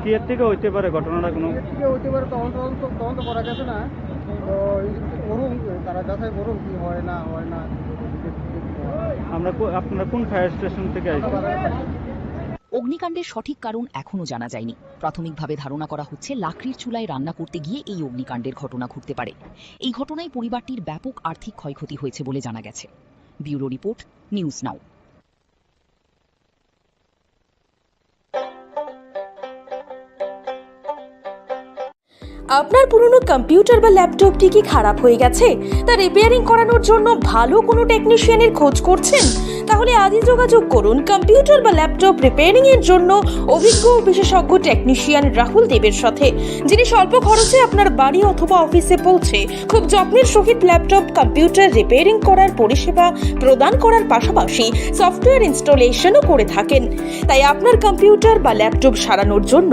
কি এর থেকে হইতে পারে ঘটনাটা? কোনো হইতে পারে, তদন্ত করা গেছে না, তো করুন, তারা যাচাই করুন কি হয় না হয় না। আপনারা কোন ফায়ার স্টেশন থেকে আসছেন? অগ্নিকাণ্ডের সঠিক কারণ এখনও জানা যায়নি। প্রাথমিকভাবে ধারণা করা হচ্ছে লাকড়ির চুলায় রান্না করতে গিয়ে এই অগ্নিকাণ্ডের ঘটনা ঘটতে পারে। এই ঘটনায় পরিবারটির ব্যাপক আর্থিক ক্ষয়ক্ষতি হয়েছে বলে জানা গেছে। ব্যুরো রিপোর্ট, নিউজ নাও। আপনার পুরনো কম্পিউটার বা ল্যাপটপটি কি খারাপ হয়ে গেছে? তা রিপেয়ারিং করানোর জন্য ভালো কোনো টেকনিশিয়ানের খোঁজ করছেন? তাহলে আজই যোগাযোগ করুন কম্পিউটার বা ল্যাপটপ রিপেয়ারিং এর জন্য অভিজ্ঞ বিশেষজ্ঞ টেকনিশিয়ান রাহুল দেবের সাথে, যিনি স্বল্প খরচে আপনার বাড়ি অথবা অফিসে পৌঁছে খুব যত্নের সহিত ল্যাপটপ কম্পিউটার রিপেয়ারিং করার পরিষেবা প্রদান করার পাশাপাশি সফটওয়্যার ইনস্টলেশনও করে থাকেন। তাই আপনার কম্পিউটার বা ল্যাপটপ সারানোর জন্য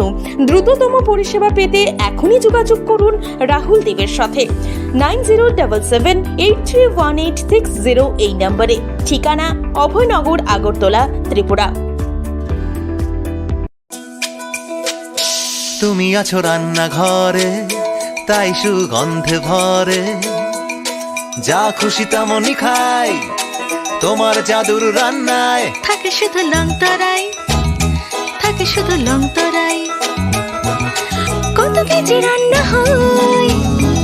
দ্রুততম পরিষেবা পেতে এখনই যোগাযোগ করুন রাহুল দেবের সাথে 9077831860 এই নম্বরে। ঠিকানা অভয়নগর, আগরতলা, ত্রিপুরা। তুমি আছো রান্নাঘরে, তাই সুগন্ধে ভরে, যা খুশি তেমনই খাই তোমার জাদুর রান্নায়। থাকে শুধু লং তরাই, থাকে শুধু লং তরাই, কত কেজি রান্না হয়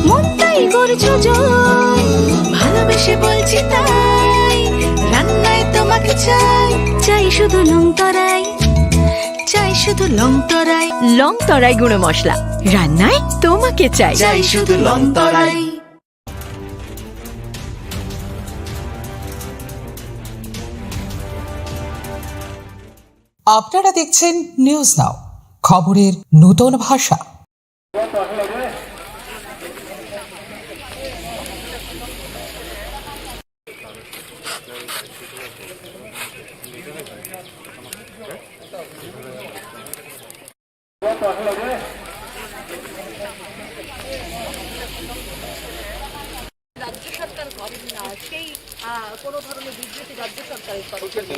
মন তাই করছো জয়। ভালোবেসে বলছি তাই, রান্নায় তোমাকে চাই, চাই শুধু লং তরাই, চাই শুধু লং তরাই। লং তরাই গুঁড়ো মশলা, রান্নায় তোমাকে চাই, চাই শুধু লং তরাই। আপনারা দেখছেন নিউজ নাও, খবরের নতুন ভাষা। রাজ্য সরকার করেন না সেই কোনো ধরনের বিবৃতি রাজ্য সরকারের তরফ থেকে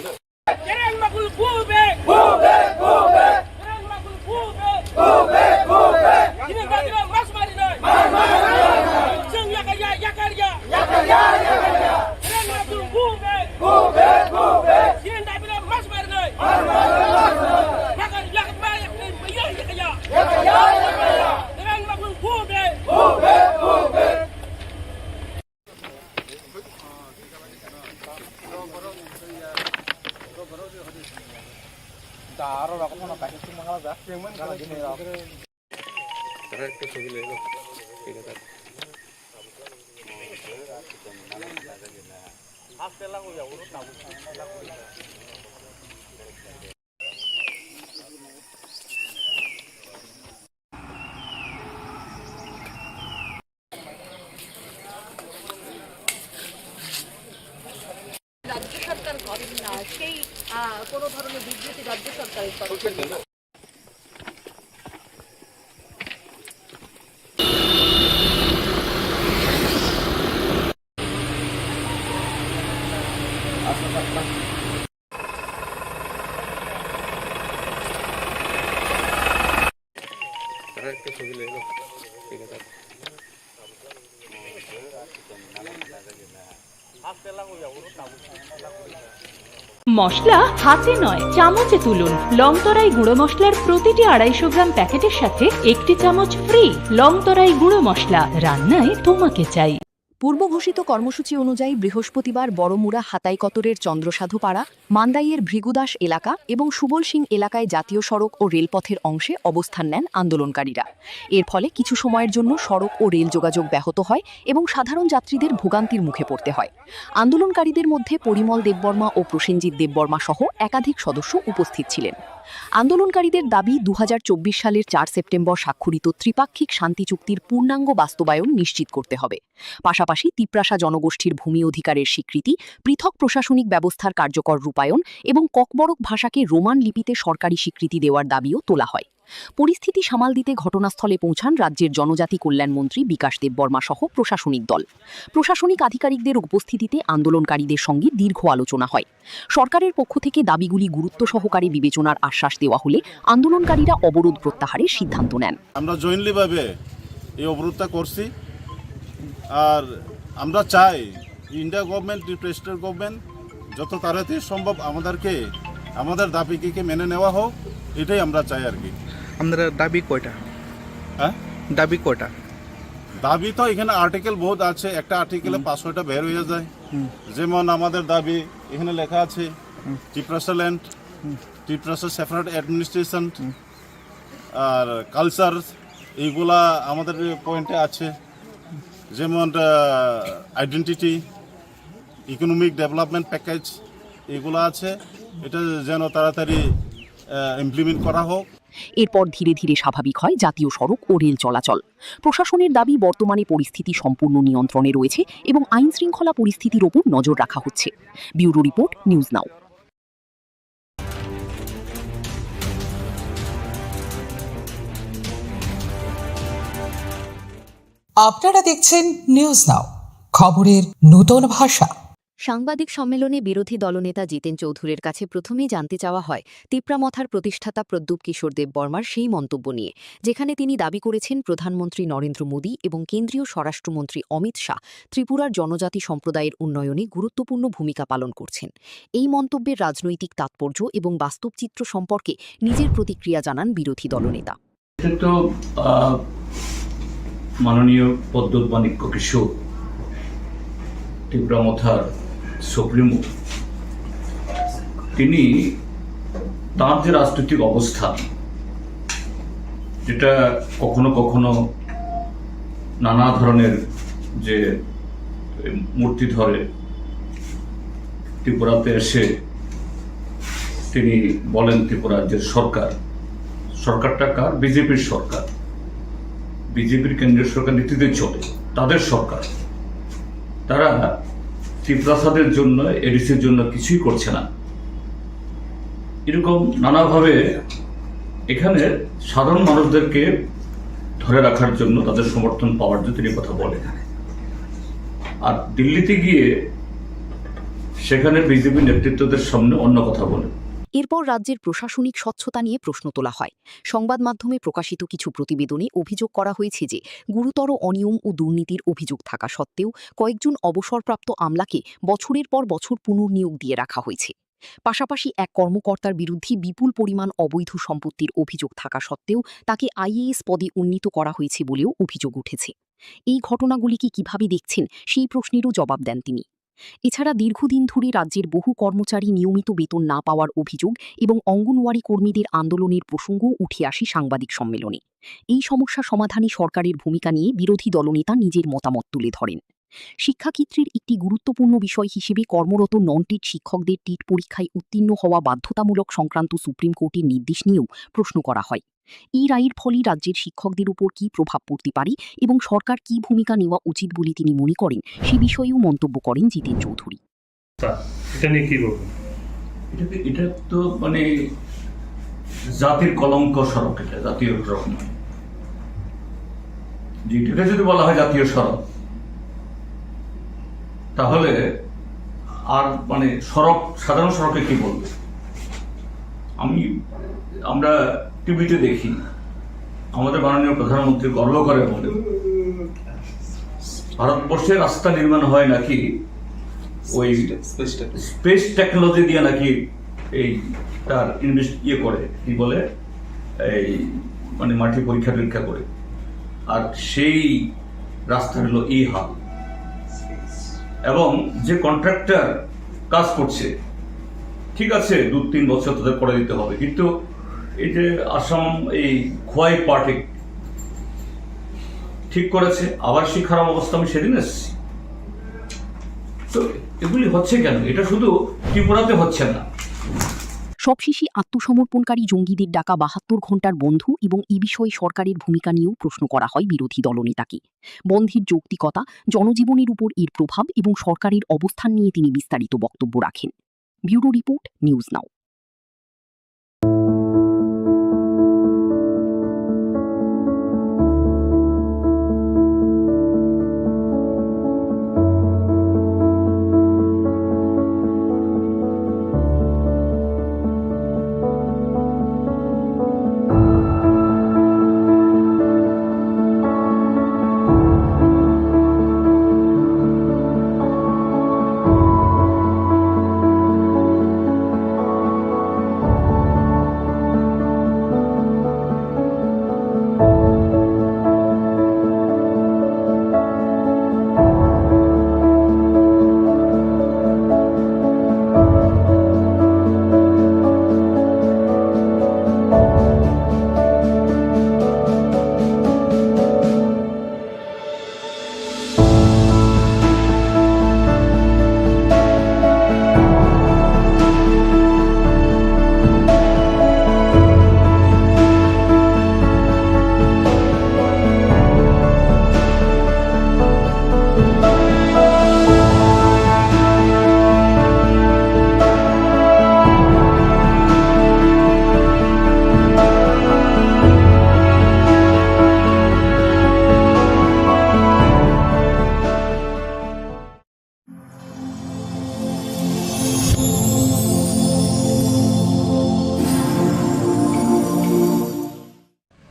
রাজ্য সরকার করেন না, সেই কোনো ধরনের বিবৃতি রাজ্য সরকারের তরফ থেকে মশলা হাতে নয় চামচে তুলুন। লংতরাই গুঁড়ো মশলার প্রতিটি 250 গ্রাম প্যাকেটের সাথে 1টি চামচ ফ্রি। লংতরাই গুঁড়ো মশলা, রান্নায় তোমাকে চাই। পূর্ব ঘোষিত কর্মসূচি অনুযায়ী বৃহস্পতিবার বড়মুড়া হাতাইকতরের চন্দ্রসাধুপাড়া, মান্দাইয়ের ভৃগুদাস এলাকা এবং সুবল সিং এলাকায় জাতীয় সড়ক ও রেলপথের অংশে অবস্থান নেন আন্দোলনকারীরা। এর ফলে কিছু সময়ের জন্য সড়ক ও রেল যোগাযোগ ব্যাহত হয় এবং সাধারণ যাত্রীদের ভোগান্তির মুখে পড়তে হয়। আন্দোলনকারীদের মধ্যে পরিমল দেববর্মা ও প্রসেনজিৎ দেববর্মা সহ একাধিক সদস্য উপস্থিত ছিলেন। আন্দোলনকারীদের দাবি 2024 সালের 4 সেপ্টেম্বর স্বাক্ষরিত ত্রিপাক্ষিক শান্তি চুক্তির পূর্ণাঙ্গ বাস্তবায়ন নিশ্চিত করতে হবে। পাশাপাশি তিপ্রাসা জনগোষ্ঠীর ভূমি অধিকারের স্বীকৃতি, পৃথক প্রশাসনিক ব্যবস্থার কার্যকর রূপায়ণ এবং ককবরক ভাষাকে রোমান লিপিতে সরকারি স্বীকৃতি দেওয়ার দাবিও তোলা হয়। পরিস্থিতি সামাল দিতে ঘটনাস্থলে পৌঁছান রাজ্যের জনজাতি কল্যাণ মন্ত্রী বিকাশ দেববর্মা সহ প্রশাসনিক দল। প্রশাসনিক আধিকারিকদের উপস্থিতিতে আন্দোলনকারীদের সঙ্গে দীর্ঘ আলোচনা হয়। সরকারের পক্ষ থেকে দাবিগুলি গুরুত্ব সহকারে বিবেচনার আশ্বাস দেওয়া হলে আন্দোলনকারীরা অবরোধ প্রত্যাহারের সিদ্ধান্ত নেন। আমরা জয়েন্টলিভাবে এই অবরোধটা করছি, আর আমরা চাই ইন্ডিয়া গভর্নমেন্ট, প্রেসিডেন্ট গভর্নমেন্ট যত তাড়াতাড়ি সম্ভব আমাদের দাবিকে মেনে নেওয়া হোক, এটাই আমরা চাই আর কি। আপনারা দাবি কয়টা? হ্যাঁ, দাবি কয়টা? দাবি তো এখানে আর্টিকেল বহুত আছে, একটা আর্টিকেলে 500টা বের হয়ে যায়। যেমন আমাদের দাবি এখানে লেখা আছে ত্রিপ্রাসা ল্যান্ড, ত্রিপ্রাসা সেপারেট অ্যাডমিনিস্ট্রেশন আর কালচার, এইগুলা আমাদের পয়েন্টে আছে। যেমন আইডেন্টিটি, ইকোনমিক ডেভেলপমেন্ট প্যাকেজ, এগুলো আছে। এটা যেন তাড়াতাড়ি ইমপ্লিমেন্ট করা হোক। এরপর ধীরে ধীরে স্বাভাবিক হয় জাতীয় সড়ক ও রেল চলাচল। প্রশাসনের দাবি বর্তমানে পরিস্থিতি সম্পূর্ণ নিয়ন্ত্রণে রয়েছে এবং আইন শৃঙ্খলা পরিস্থিতির ওপর নজর রাখা হচ্ছে। ব্যুরো রিপোর্ট, নিউজ নাও। আপনারা দেখছেন নিউজ নাও, খবরের নতুন ভাষা। সাংবাদিক সম্মেলনে বিরোধী দলনেতা জিতেন চৌধুরীর কাছে প্রথমেই জানতে চাওয়া হয় তিপ্রামথার প্রতিষ্ঠাতা প্রদ্যুৎ কিশোর দেববর্মার সেই মন্তব্য নিয়ে, যেখানে তিনি দাবি করেছেন প্রধানমন্ত্রী নরেন্দ্র মোদী এবং কেন্দ্রীয় স্বরাষ্ট্রমন্ত্রী অমিত শাহ ত্রিপুরার জনজাতি সম্প্রদায়ের উন্নয়নে গুরুত্বপূর্ণ ভূমিকা পালন করছেন। এই মন্তব্যের রাজনৈতিক তাৎপর্য এবং বাস্তব চিত্র সম্পর্কে নিজের প্রতিক্রিয়া জানান বিরোধী দলনেতা। মাননীয় প্রদ্যুৎ মাণিক্য কিশোর, তিপ্রামথার সুপ্রিমো, তিনি তার যে রাজনৈতিক অবস্থান, যেটা কখনো কখনো নানা ধরনের যে মূর্তি ধরে ত্রিপুরাতে এসে তিনি বলেন ত্রিপুরা রাজ্যের সরকারটা কার? বিজেপির সরকার, বিজেপির কেন্দ্রীয় সরকার নীতিতে চলে, তাদের সরকার। তারা ত্রিপ্রাসাদের জন্য, এডিসির জন্য কিছুই করছে না। এরকম নানাভাবে এখানে সাধারণ মানুষদেরকে ধরে রাখার জন্য, তাদের সমর্থন পাওয়ার জন্য তিনি কথা বলেন। আর দিল্লিতে গিয়ে সেখানে বিজেপি নেতৃত্বদের সামনে অন্য কথা বলে। এরপর রাজ্যের প্রশাসনিক স্বচ্ছতা নিয়ে প্রশ্ন তোলা হয়। সংবাদ মাধ্যমে প্রকাশিত কিছু প্রতিবেদনে অভিযোগ করা হয়েছে যে গুরুতর অনিয়ম ও দুর্নীতির অভিযোগ থাকা সত্ত্বেও কয়েকজন অবসরপ্রাপ্ত আমলাকে বছরের পর বছর পুনর্নিয়োগ দিয়ে রাখা হয়েছে। পাশাপাশি এক কর্মকর্তার বিরুদ্ধে বিপুল পরিমাণ অবৈধ সম্পত্তির অভিযোগ থাকা সত্ত্বেও তাকে আইএএস পদে উন্নীত করা হয়েছে বলেও অভিযোগ উঠেছে। এই ঘটনাগুলিকে কিভাবে দেখছেন সেই প্রশ্নেরও জবাব দেন তিনি। এছাড়া দীর্ঘদিন ধরে রাজ্যের বহু কর্মচারী নিয়মিত বেতন না পাওয়ার অভিযোগ এবং অঙ্গনওয়াড়ি কর্মীদের আন্দোলনের প্রসঙ্গও উঠে আসে সাংবাদিক সম্মেলনে। এই সমস্যা সমাধানে সরকারের ভূমিকা নিয়ে বিরোধী দলনেতা নিজের মতামত তুলে ধরেন। শিক্ষাক্ষেত্রের একটি গুরুত্বপূর্ণ বিষয় হিসেবে কর্মরত নন টেট শিক্ষকদের টেট পরীক্ষায় উত্তীর্ণ হওয়া বাধ্যতামূলক সংক্রান্ত সুপ্রিম কোর্টের নির্দেশ নিয়েও প্রশ্ন করা হয়। এই রায়ের ফলে রাজ্যের শিক্ষকদের উপর কী প্রভাব পড়তে পারে এবং সরকার কী ভূমিকা নেওয়া উচিত বলে তিনি মনে করেন সে বিষয়েও মন্তব্য করেন জিতেন চৌধুরী। এটা তো মানে জাতির কলঙ্ক সড়ক, এটা জাতীয় সড়ক নয়। যেটা যদি বলা হয় জাতীয় সড়ক, তাহলে আর মানে সড়ক, সাধারণ সড়কে কি বলবে? আমরা টিভিতে দেখি, আমাদের মাননীয় প্রধানমন্ত্রী গর্ব করে বলেন ভারতবর্ষে রাস্তা নির্মাণ হয় নাকি ওই স্পেস টেকনোলজি দিয়ে নাকি এই তার করে কি বলে এই মানে মাটি পরীক্ষা টরীক্ষা করে, আর সেই রাস্তা হলো এই হাল। এবং যে কন্ট্রাক্টর কাজ করছে, ঠিক আছে 2-3 বছর তাদের করে দিতে হবে, কিন্তু এই যে আসাম এই খোয়াই পার্টি ঠিক করেছে, আবার সেই খারাপ অবস্থা আমি সেদিন এসেছি। তো এগুলি হচ্ছে কেন? এটা শুধু ত্রিপুরাতে হচ্ছে না। সবশেষে আত্মসমর্পণকারী জঙ্গিদের ডাকা 72 ঘণ্টার বন্ধ এবং এ বিষয়ে সরকারের ভূমিকা নিয়েও প্রশ্ন করা হয় বিরোধী দলনেতাকে। বন্ধের যৌক্তিকতা, জনজীবনের উপর এর প্রভাব এবং সরকারের অবস্থান নিয়ে তিনি বিস্তারিত বক্তব্য রাখেন। ব্যুরো রিপোর্ট, নিউজ নাও।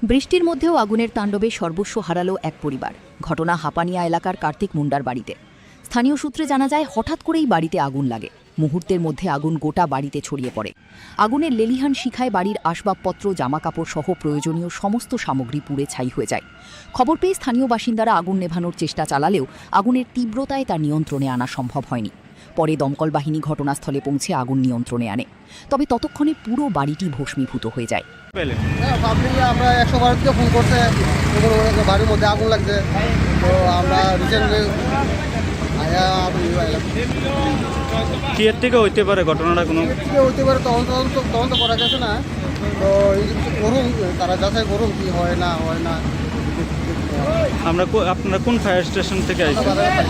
বৃষ্টির মধ্যেও আগুনের তাণ্ডবে সর্বস্ব হারালো এক পরিবার। ঘটনা হাপানিয়া এলাকার কার্তিক মুন্ডার বাড়িতে। স্থানীয় সূত্রে জানা যায়, হঠাৎ করেই বাড়িতে আগুন লাগে। মুহূর্তের মধ্যে আগুন গোটা বাড়িতে ছড়িয়ে পড়ে। আগুনের লেলিহান শিখায় বাড়ির আসবাবপত্র, জামাকাপড় সহ প্রয়োজনীয় সমস্ত সামগ্রী পুড়ে ছাই হয়ে যায়। খবর পেয়ে স্থানীয় বাসিন্দারা আগুন নেভানোর চেষ্টা চালালেও আগুনের তীব্রতায় তা নিয়ন্ত্রণে আনা সম্ভব হয়নি। পরে দমকল বাহিনী ঘটনাস্থলে পৌঁছে আগুন নিয়ন্ত্রণে আনে। তবে ততক্ষণে পুরো বাড়িটি ভস্মীভূত হয়ে যায়। আমরা 112 থেকে ফোন করছে, বাড়ির মধ্যে আগুন লাগছে। তো আমরা রিসেন্টলি কি এর থেকে হইতে পারে ঘটনাটা? কোনো হইতে পারে, তদন্ত করা গেছে না। তো করুন, তারা যাচাই করুন কি হয় না হয় না। আপনারা কোন ফায়ার স্টেশন থেকে আসছেন?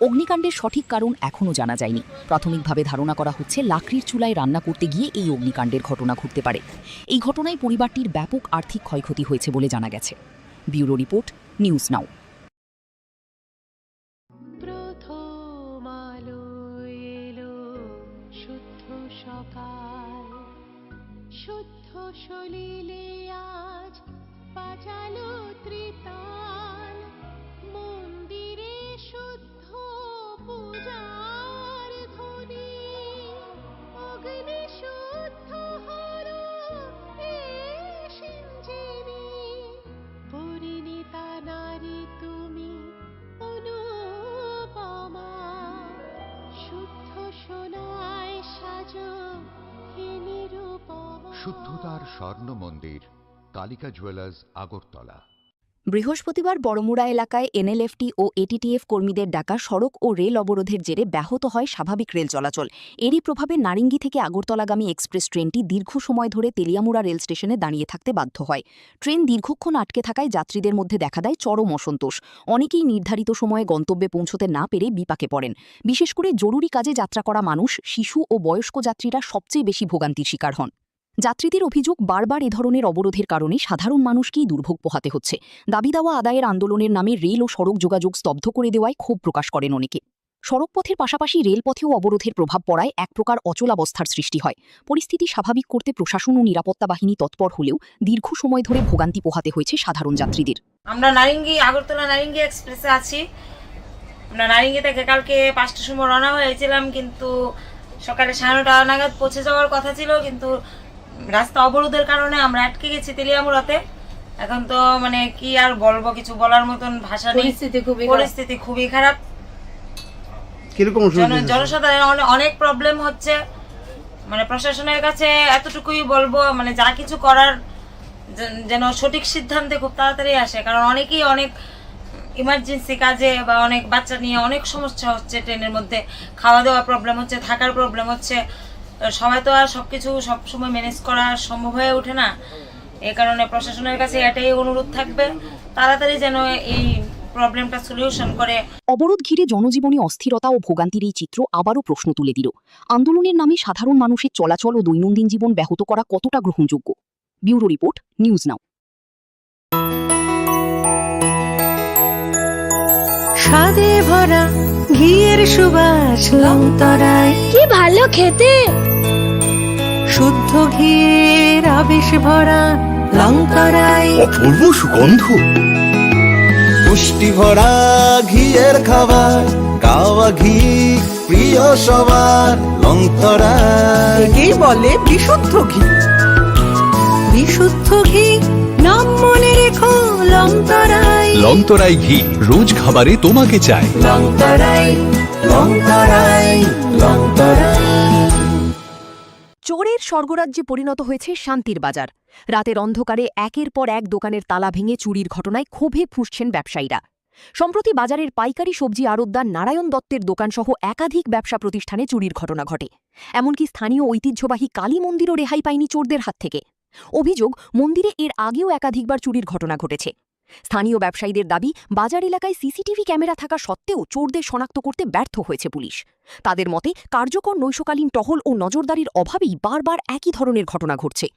অগ্নিকাণ্ডের সঠিক কারণ এখনও জানা যায়নি। প্রাথমিকভাবে ধারণা করা হচ্ছে লাকড়ির চুলায় রান্না করতে গিয়ে এই অগ্নিকাণ্ডের ঘটনা ঘটতে পারে। এই ঘটনায় পরিবারটির ব্যাপক আর্থিক ক্ষয়ক্ষতি হয়েছে বলে জানা গেছে। ব্যুরো রিপোর্ট, নিউজ নাও। প্রথম আলো এলো। সকাল শুদ্ধ সলিলে আজ বাজালো ত্রিতাল মন্দিরে শুদ্ধ পূজার ধ্বনি অগ্নি শুদ্ধ হর এ সিঞ্জিনী পরিণীতা নারী তুমি অনুপমা শুদ্ধ সোনায় সাজো হে নিরুপমা। শুদ্ধতার স্বর্ণ মন্দির, কালিকা জুয়েলার্স, আগরতলা। বৃহস্পতিবার বড়মুড়া এলাকায় এনএলএফটি ও এটিটিএফ কর্মীদের ডাকা সড়ক ও রেল অবরোধের জেরে ব্যাহত হয় স্বাভাবিক রেল চলাচল। এরই প্রভাবে নারিঙ্গি থেকে আগরতলাগামী এক্সপ্রেস ট্রেনটি দীর্ঘ সময় ধরে তেলিয়ামুড়া রেল স্টেশনে দাঁড়িয়ে থাকতে বাধ্য হয়। ট্রেন দীর্ঘক্ষণ আটকে থাকায় যাত্রীদের মধ্যে দেখা দেয় চরম অসন্তোষ। অনেকেই নির্ধারিত সময়ে গন্তব্যে পৌঁছতে না পেরে বিপাকে পড়েন। বিশেষ করে জরুরি কাজে যাত্রা করা মানুষ, শিশু ও বয়স্ক যাত্রীরা সবচেয়ে বেশি ভোগান্তির শিকার হন। যাত্রীদের অভিযোগ, বারবার এ ধরনের অবরোধের কারণে সাধারণ মানুষকেই দুর্ভোগ পোহাতে হচ্ছে। দাবি দেওয়া আদায়ের আন্দোলনের নামে রেল ও সড়ক যোগাযোগ স্তব্ধ করে দেওয়ায় ক্ষোভ প্রকাশ করেন অনেকে। সড়কপথের পাশাপাশি রেলপথেও অবরোধের প্রভাব পড়ায় এক প্রকার অচলাবস্থার সৃষ্টি হয়। পরিস্থিতি স্বাভাবিক করতে প্রশাসন ও নিরাপত্তা বাহিনী তৎপর হলেও দীর্ঘ সময় ধরে ভোগান্তি পোহাতে হয়েছে সাধারণ যাত্রীদের। আমরা আগরতলা নারিঙ্গি এক্সপ্রেসে আছি। আমরা নারিঙ্গি থেকে কালকে 5টার সময় রওনা হয়েছিলাম, কিন্তু সকালে 9:30 নাগাদ পৌঁছে যাওয়ার কথা ছিল, কিন্তু রাস্তা অবরোধের কারণে আমরা আটকে গেছি তেলিয়ামুড়াতে। এখন তো মানে কি আর বলবো, কিছু বলার মতন ভাষা নেই। পরিস্থিতি খুবই খারাপ। জনসাধারণ অনেক প্রবলেম হচ্ছে। মানে প্রশাসনের কাছে এতটুকুই বলবো, মানে যা কিছু করার যেন সঠিক সিদ্ধান্তে খুব তাড়াতাড়ি আসে, কারণ অনেকেই অনেক ইমার্জেন্সি কাজে বা অনেক বাচ্চা নিয়ে অনেক সমস্যা হচ্ছে। ট্রেনের মধ্যে খাওয়া দাওয়া প্রবলেম হচ্ছে, থাকার প্রবলেম হচ্ছে। সবাই তো আর সবকিছু সবসময় ম্যানেজ করা সম্ভব হয়ে ওঠে না। এই কারণে প্রশাসনের কাছে এটাই অনুরোধ থাকবে, তাড়াতাড়ি যেন এই প্রবলেমটা সলিউশন করে। অবরোধ ঘিরে জনজীবনে অস্থিরতা ও ভোগান্তির এই চিত্র আবারও প্রশ্ন তুলে দিল, আন্দোলনের নামে সাধারণ মানুষের চলাচল ও দৈনন্দিন জীবন ব্যাহত করা কতটা গ্রহণযোগ্য। ব্যুরো রিপোর্ট, নিউজ নাও। স্বাদে ভরা ঘিয়ের সুবাস লংতরায় কি ভালো খেতে, শুদ্ধ ঘিয়ের আবেশ ভরা লংতরায় অপূর্ব সুগন্ধ, পুষ্টি ভরা ঘিয়ের খাবার, গাওয়া ঘি প্রিয় সবার, লংতরায় কি বলে বিশুদ্ধ ঘি। বিশুদ্ধ ঘি নাম মনে রেখো লংতরায়। লংতরাই ঘি রোজ খাবারে তোমাকে চাই। লংতরায় লংতরায় লংতরায়। চোরের স্বর্গরাজ্যে পরিণত হয়েছে শান্তির বাজার। রাতের অন্ধকারে একের পর এক দোকানের তালা ভেঙে চুরির ঘটনায় ক্ষোভে ফুঁসছেন ব্যবসায়ীরা। সম্প্রতি বাজারের পাইকারি সবজি আড়তদার নারায়ণ দত্তের দোকানসহ একাধিক ব্যবসা প্রতিষ্ঠানে চুরির ঘটনা ঘটে। এমনকি স্থানীয় ঐতিহ্যবাহী কালী মন্দিরও রেহাই পায়নি চোরদের হাত থেকে। অভিযোগ, মন্দিরে এর আগেও একাধিকবার চুরির ঘটনা ঘটেছে। স্থানীয় ব্যবসায়ীদের দাবি, বাজার এলাকায় সিসিটিভি ক্যামেরা থাকা সত্ত্বেও চোরদের শনাক্ত করতে ব্যর্থ হয়েছে পুলিশ। তাদের মতে, কার্যকর নৈশকালীন টহল ও নজরদারির অভাবেই বারবার একই ধরনের ঘটনা ঘটছে।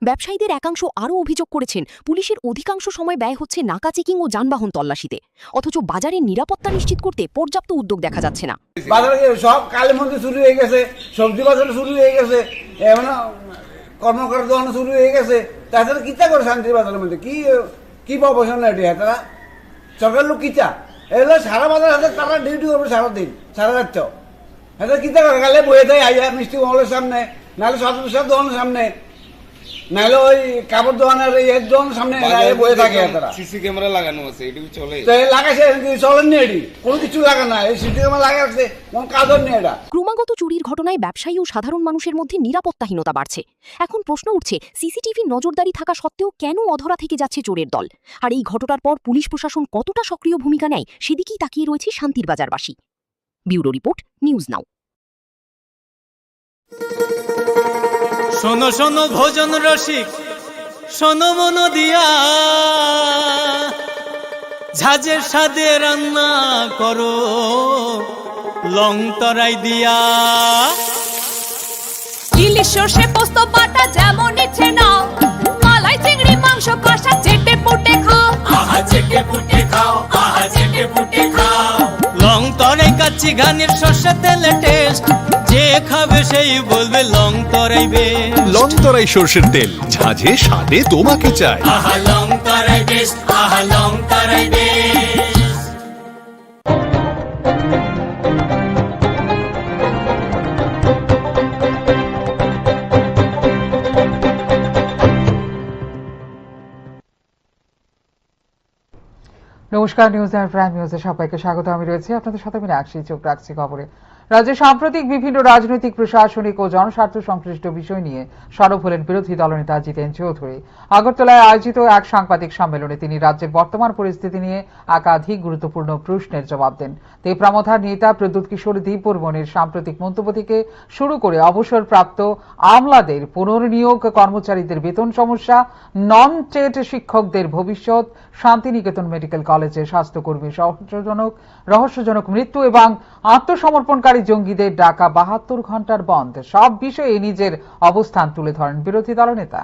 ব্যবসায়ীদের একাংশ আরও অভিযোগ করেছেন, পুলিশের অধিকাংশ সময় ব্যয় হচ্ছে নাকা চেকিং ও যানবাহন তল্লাশিতে, অথচ বাজারের নিরাপত্তা নিশ্চিত করতে পর্যাপ্ত উদ্যোগ দেখা যাচ্ছে না। বাজারে সব কালী মন্দির শুরু হয়ে গেছে, সবজি বাজার শুরু হয়ে গেছে, এমন কর্মকর্তা দোকান শুরু হয়ে গেছে। তাছাড়া কিতা করে শান্তির বাজারের মধ্যে কি প্রফেশন এটি? তারা সরকার লোক কিতা এগুলো সারা বাজার হাতে তারা ডিউটি করবে সারাদিন, সারা রাত। এটা কিতা করে গালে বয়ে দেয় আইয়া মিষ্টি মহলের সামনে, নাহলে সব দোকানের সামনে, নাহলে ওই কাপড় দোকানের এর দোকানের সামনে বয়ে থাকে। সিসি ক্যামেরা লাগানো আছে, এটুকু চলে? লাগাইছে, চলেননি এটি, কোনো কিছু লাগা না। এই সিসি ক্যামেরা লাগাচ্ছে, কোনো কাজও নেই এটা। ক্রমাগত চুরির ঘটনায় ব্যবসায়ী ও সাধারণ মানুষের মধ্যে নিরাপত্তাহীনতা বাড়ছে। এখন প্রশ্ন উঠছে, সিসিটিভির নজরদারি থাকা সত্ত্বেও কেন অধরা থেকে যাচ্ছে চোরের দল? আর এই ঘটনার পর পুলিশ প্রশাসন কতটা সক্রিয় ভূমিকা নেয়, সেদিকেই তাকিয়ে রয়েছে শান্তির বাজারবাসী। Bureau report, news now. শোনো শোনো ভোজন রসিক, শোনো মন দিয়া, ঝাঁঝের স্বাদে রান্না করো লংতরাই দিয়া। ইলিশ সর্ষে পোস্ত বাটা যেমন ইচ্ছে নাও, মালাই চিংড়ি মাংস কষা চেটে পুটে খাও। আহা চেটে পুটে খাও, আহা চেটে পুটে খাও। লংতরাই কাচ্চি ঘানির সর্ষে তেলে টেস্ট, যে খাবে সেই বলবে লং তরাই বেস্ট। লং তরাই সর্ষের তেল, ঝাঁঝে স্বাদে তোমাকে চাই। আহা লং তরাই বেস্ট, আহা লং তরাই বেস্ট। নমস্কার, নিউজ আর প্রাইম নিউজে সবাইকে স্বাগত। আমি রয়েছে আপনাদের সাথে, আমি রাখছি চোখ রাখছি খবরে। রাজ্যে সাম্প্রতিক বিভিন্ন রাজনৈতিক, প্রশাসনিক ও জনস্বার্থ সংশ্লিষ্ট বিষয় নিয়ে সরব হলেন বিরোধী দলনেতা জিতেন চৌধুরী। আগরতলায় আয়োজিত এক সাংবাদিক সম্মেলনে তিনি রাজ্যের বর্তমান পরিস্থিতি নিয়ে একাধিক গুরুত্বপূর্ণ প্রশ্নের জবাব দেন। তেপরামথার নেতা প্রদ্যুৎ কিশোর দীপবর্মনের সাম্প্রতিক মন্তব্য থেকে শুরু করে অবসরপ্রাপ্ত আমলাদের পুনর্নিয়োগ, কর্মচারীদের বেতন সমস্যা, নন টেট শিক্ষকদের ভবিষ্যৎ, শান্তিনিকেতন মেডিকেল কলেজে স্বাস্থ্যকর্মীর রহস্যজনক মৃত্যু এবং আত্মসমর্পণকারী জঙ্গিদের ডাকা ৭২ ঘন্টার বন্ধ, সব বিষয়ে নিজের অবস্থান তুলে ধরেন বিরোধী দলনেতা।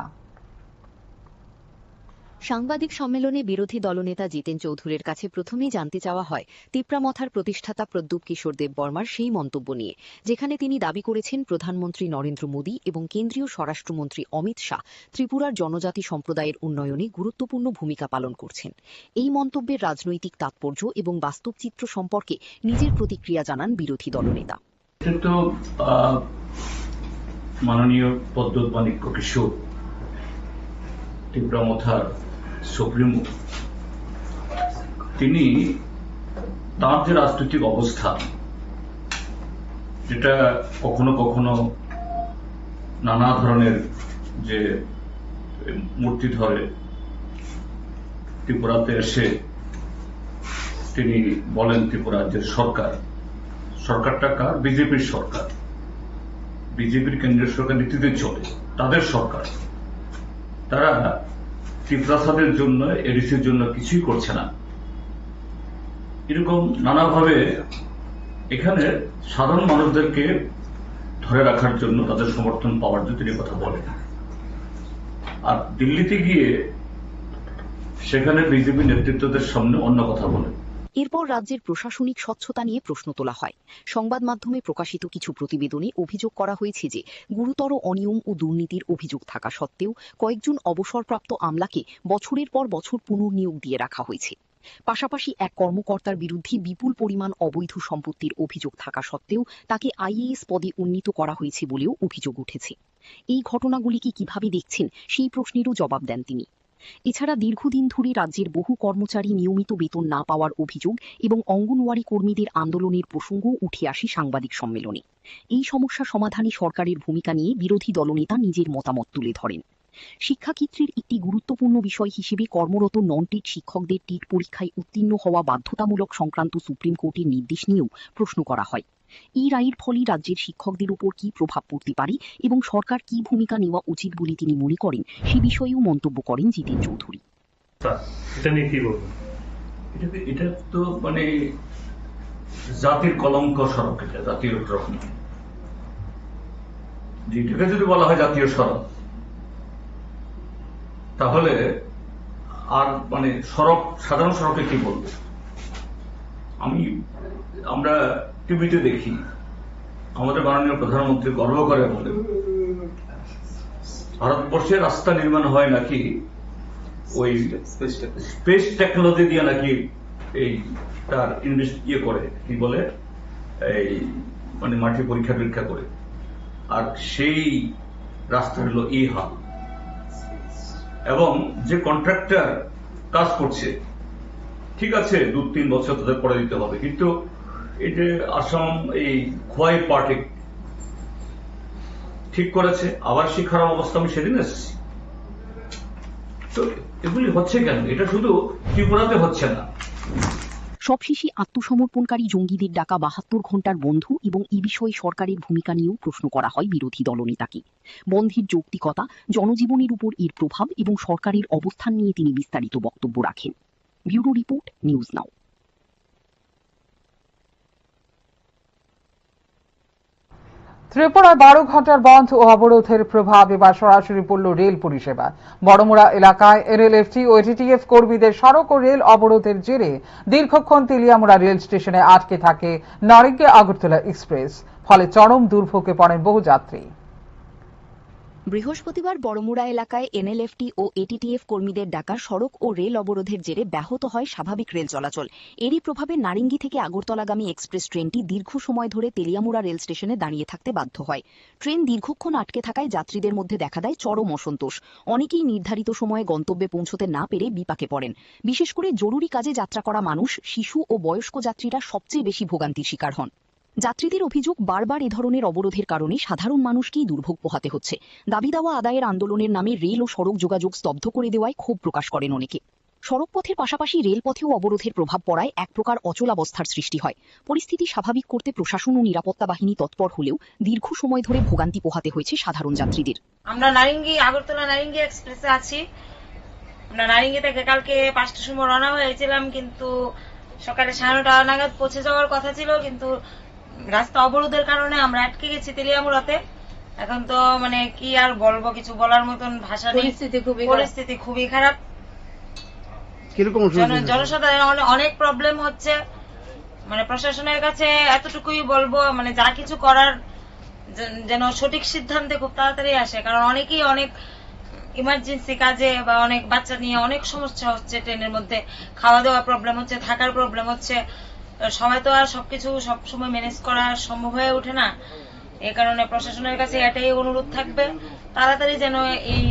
সাংবাদিক সম্মেলনে বিরোধী দলনেতা জিতেন চৌধুরীর কাছে প্রথমেই জানতে চাওয়া হয় তিপ্রামথার প্রতিষ্ঠাতা প্রদ্যুৎ কিশোর দেববর্মার সেই মন্তব্য নিয়ে, যেখানে তিনি দাবি করেছেন প্রধানমন্ত্রী নরেন্দ্র মোদী এবং কেন্দ্রীয় স্বরাষ্ট্রমন্ত্রী অমিত শাহ ত্রিপুরার জনজাতি সম্প্রদায়ের উন্নয়নে গুরুত্বপূর্ণ ভূমিকা পালন করছেন। এই মন্তব্যের রাজনৈতিক তাৎপর্য এবং বাস্তব চিত্র সম্পর্কে নিজের প্রতিক্রিয়া জানান বিরোধী দলনেতা। মাননীয় প্রদ্যুৎ মাণিক্য কিশোর তিপ্রামথার সুপ্রিমো, তিনি তার যে রাজনৈতিক অবস্থা, যেটা কখনো কখনো নানা ধরনের যে মূর্তি ধরে ত্রিপুরাতে এসে তিনি বলেন ত্রিপুরার যে সরকারটা কার? বিজেপির সরকার, বিজেপির কেন্দ্রীয় সরকার নীতিতে চলে, তাদের সরকার। তারা ত্রিপ্রাসাদের জন্য, এডিসির জন্য কিছুই করছে না, এরকম নানাভাবে এখানে সাধারণ মানুষদেরকে ধরে রাখার জন্য, তাদের সমর্থন পাওয়ার জন্য তিনি কথা বলেন। আর দিল্লিতে গিয়ে সেখানে বিজেপি নেতৃত্বদের সামনে অন্য কথা বলেন। এরপর রাজ্যের প্রশাসনিক স্বচ্ছতা নিয়ে প্রশ্ন তোলা হয়। সংবাদ মাধ্যমে প্রকাশিত কিছু প্রতিবেদনে অভিযোগ করা হয়েছে যে গুরুতর অনিয়ম ও দুর্নীতির অভিযোগ থাকা সত্ত্বেও কয়েকজন অবসরপ্রাপ্ত আমলাকে বছরের পর বছর পুনর্নিয়োগ দিয়ে রাখা হয়েছে। পাশাপাশি এক কর্মকর্তার বিরুদ্ধে বিপুল পরিমাণ অবৈধ সম্পত্তির অভিযোগ থাকা সত্ত্বেও তাকে আইএএস পদে উন্নীত করা হয়েছে বলেও অভিযোগ উঠেছে। এই ঘটনাগুলিকে কিভাবে দেখছেন সেই প্রশ্নেরও জবাব দেন তিনি। এছাড়া দীর্ঘদিন ধরে রাজ্যের বহু কর্মচারী নিয়মিত বেতন না পাওয়ার অভিযোগ এবং অঙ্গনওয়াড়ি কর্মীদের আন্দোলনের প্রসঙ্গ উঠে আসে সাংবাদিক সম্মেলনে। এই সমস্যা সমাধানে সরকারের ভূমিকা নিয়ে বিরোধী দলনেতা নিজের মতামত তুলে ধরেন। শিক্ষাক্ষেত্রের একটি গুরুত্বপূর্ণ বিষয় হিসেবে কর্মরত নন টেট শিক্ষকদের টেট পরীক্ষায় উত্তীর্ণ হওয়া বাধ্যতামূলক সংক্রান্ত সুপ্রিম কোর্টের নির্দেশ নিয়েও প্রশ্ন করা হয়। এই রায়ের ফলে রাজ্যের শিক্ষকদের উপর কি প্রভাব পড়তে পারে এবং সরকার কি ভূমিকা নেওয়া উচিত বলে তিনি মনে করেন, সে বিষয়েও মন্তব্য করেন জিতেন চৌধুরী। এটা তো মানে জাতির কলঙ্ক সড়ক, এটা জাতীয় রকম, যেটাকে যদি বলা হয় জাতীয় সড়ক, তাহলে আর মানে সড়ক, সাধারণ সড়কে কি বলবো? আমরা টিভিতে দেখি, আমাদের মাননীয় প্রধানমন্ত্রী গর্ব করে বলেন ভারতবর্ষে রাস্তা নির্মাণ হয় নাকি ওই স্পেস টেকনোলজি দিয়ে, নাকি এই তার করে কি বলে এই মানে মাটি পরীক্ষা করে, আর সেই রাস্তা হলো এই হাল। এবং যে কন্ট্রাক্টর কাজ করছে, ঠিক আছে 2-3 বছর তাদের পরে দিতে হবে, কিন্তু এই যে আসাম এই খোয়াই পার্টি ঠিক করেছে, আবার সেই খারাপ অবস্থা আমি সেদিন এসেছি। তো এগুলি হচ্ছে কেন? এটা শুধু ত্রিপুরাতে হচ্ছে না। সবশেষে আত্মসমর্পণকারী জঙ্গিদের ডাকা ৭২ ঘন্টার বন্ধ এবং এই বিষয়ে সরকারের ভূমিকা নিয়েও প্রশ্ন করা হয় বিরোধী দলনেতাকে। বন্ধের যৌক্তিকতা, জনজীবনের উপর এর প্রভাব এবং সরকারের অবস্থান নিয়ে তিনি বিস্তারিত বক্তব্য রাখেন। ব্যুরো রিপোর্ট, নিউজ নাও। ত্রিপুরায় 12 ঘন্টার বন্ধ ও অবরোধের প্রভাব এবার সরাসরি পড়ল রেল পরিষেবা। বড়মুড়া এলাকায় এনএলএফটি ও এটিটিএফ কর্মীদের সড়ক ও রেল অবরোধের জেরে দীর্ঘক্ষণ তেলিয়ামুড়া রেল স্টেশনে আটকে থাকে নারিঙ্গি আগরতলা এক্সপ্রেস, ফলে চরম দুর্ভোগে পড়েন বহু যাত্রী। বৃহস্পতিবার বড়মুড়া এলাকায় এনএলএফটি ও এটিটিএফ কর্মীদের ডাকা সড়ক ও রেল অবরোধের জেরে ব্যাহত হয় স্বাভাবিক রেল চলাচল। এরই প্রভাবে নারিঙ্গি থেকে আগরতলাগামী এক্সপ্রেস ট্রেনটি দীর্ঘ সময় ধরে তেলিয়ামুড়া রেল স্টেশনে দাঁড়িয়ে থাকতে বাধ্য হয়। ট্রেন দীর্ঘক্ষণ আটকে থাকায় যাত্রীদের মধ্যে দেখা দেয় চরম অসন্তোষ। অনেকেই নির্ধারিত সময়ে গন্তব্যে পৌঁছতে না পেরে বিপাকে পড়েন। বিশেষ করে জরুরি কাজে যাত্রা করা মানুষ, শিশু ও বয়স্ক যাত্রীরা সবচেয়ে বেশি ভোগান্তির শিকার হন। যাত্রীদের অভিযোগ, বারবার এ ধরনের অবরোধের কারণে সাধারণ মানুষকেই দুর্ভোগ পোহাতে হচ্ছে। দাবি দাওয়া আদায়ের আন্দোলনের নামে রেল ও সড়ক যোগাযোগ স্তব্ধ করে দেওয়ায় ক্ষোভ প্রকাশ করেন অনেকে। সড়কপথের পাশাপাশি রেলপথেও অবরোধের প্রভাব পড়ায় এক প্রকার অচলাবস্থার সৃষ্টি হয়। পরিস্থিতি স্বাভাবিক করতে প্রশাসন ও নিরাপত্তা বাহিনী তৎপর হলেও দীর্ঘ সময় ধরে ভোগান্তি পোহাতে হয়েছে সাধারণ যাত্রীদের। আমরা আগরতলা নারিঙ্গি এক্সপ্রেসে আছি। আমরা নারিঙ্গি থেকে কালকে 5টার সময় রওনা হয়েছিলাম, কিন্তু সকালে 9:30 নাগাদ পৌঁছে যাওয়ার কথা ছিল, কিন্তু রাস্তা অবরোধের কারণে আমরা আটকে গেছি তেলিয়ামুড়াতে। এখন তো মানে কি আর বলবো, কিছু বলার মতন ভাষা নেই। পরিস্থিতি খুবই খারাপ। জনসাধারণ অনেক প্রবলেম হচ্ছে। মানে প্রশাসনের কাছে এতটুকুই বলবো, মানে যা কিছু করার যেন সঠিক সিদ্ধান্তে খুব তাড়াতাড়ি আসে, কারণ অনেকেই অনেক ইমার্জেন্সি কাজে বা অনেক বাচ্চা নিয়ে অনেক সমস্যা হচ্ছে। ট্রেনের মধ্যে খাওয়া দাওয়া প্রবলেম হচ্ছে, থাকার প্রবলেম হচ্ছে। সবাই তো আর সবকিছু সবসময় ম্যানেজ করা সম্ভব হয়ে ওঠে না। এই কারণে প্রশাসনের কাছে এটাই অনুরোধ থাকবে, তাড়াতাড়ি যেন এই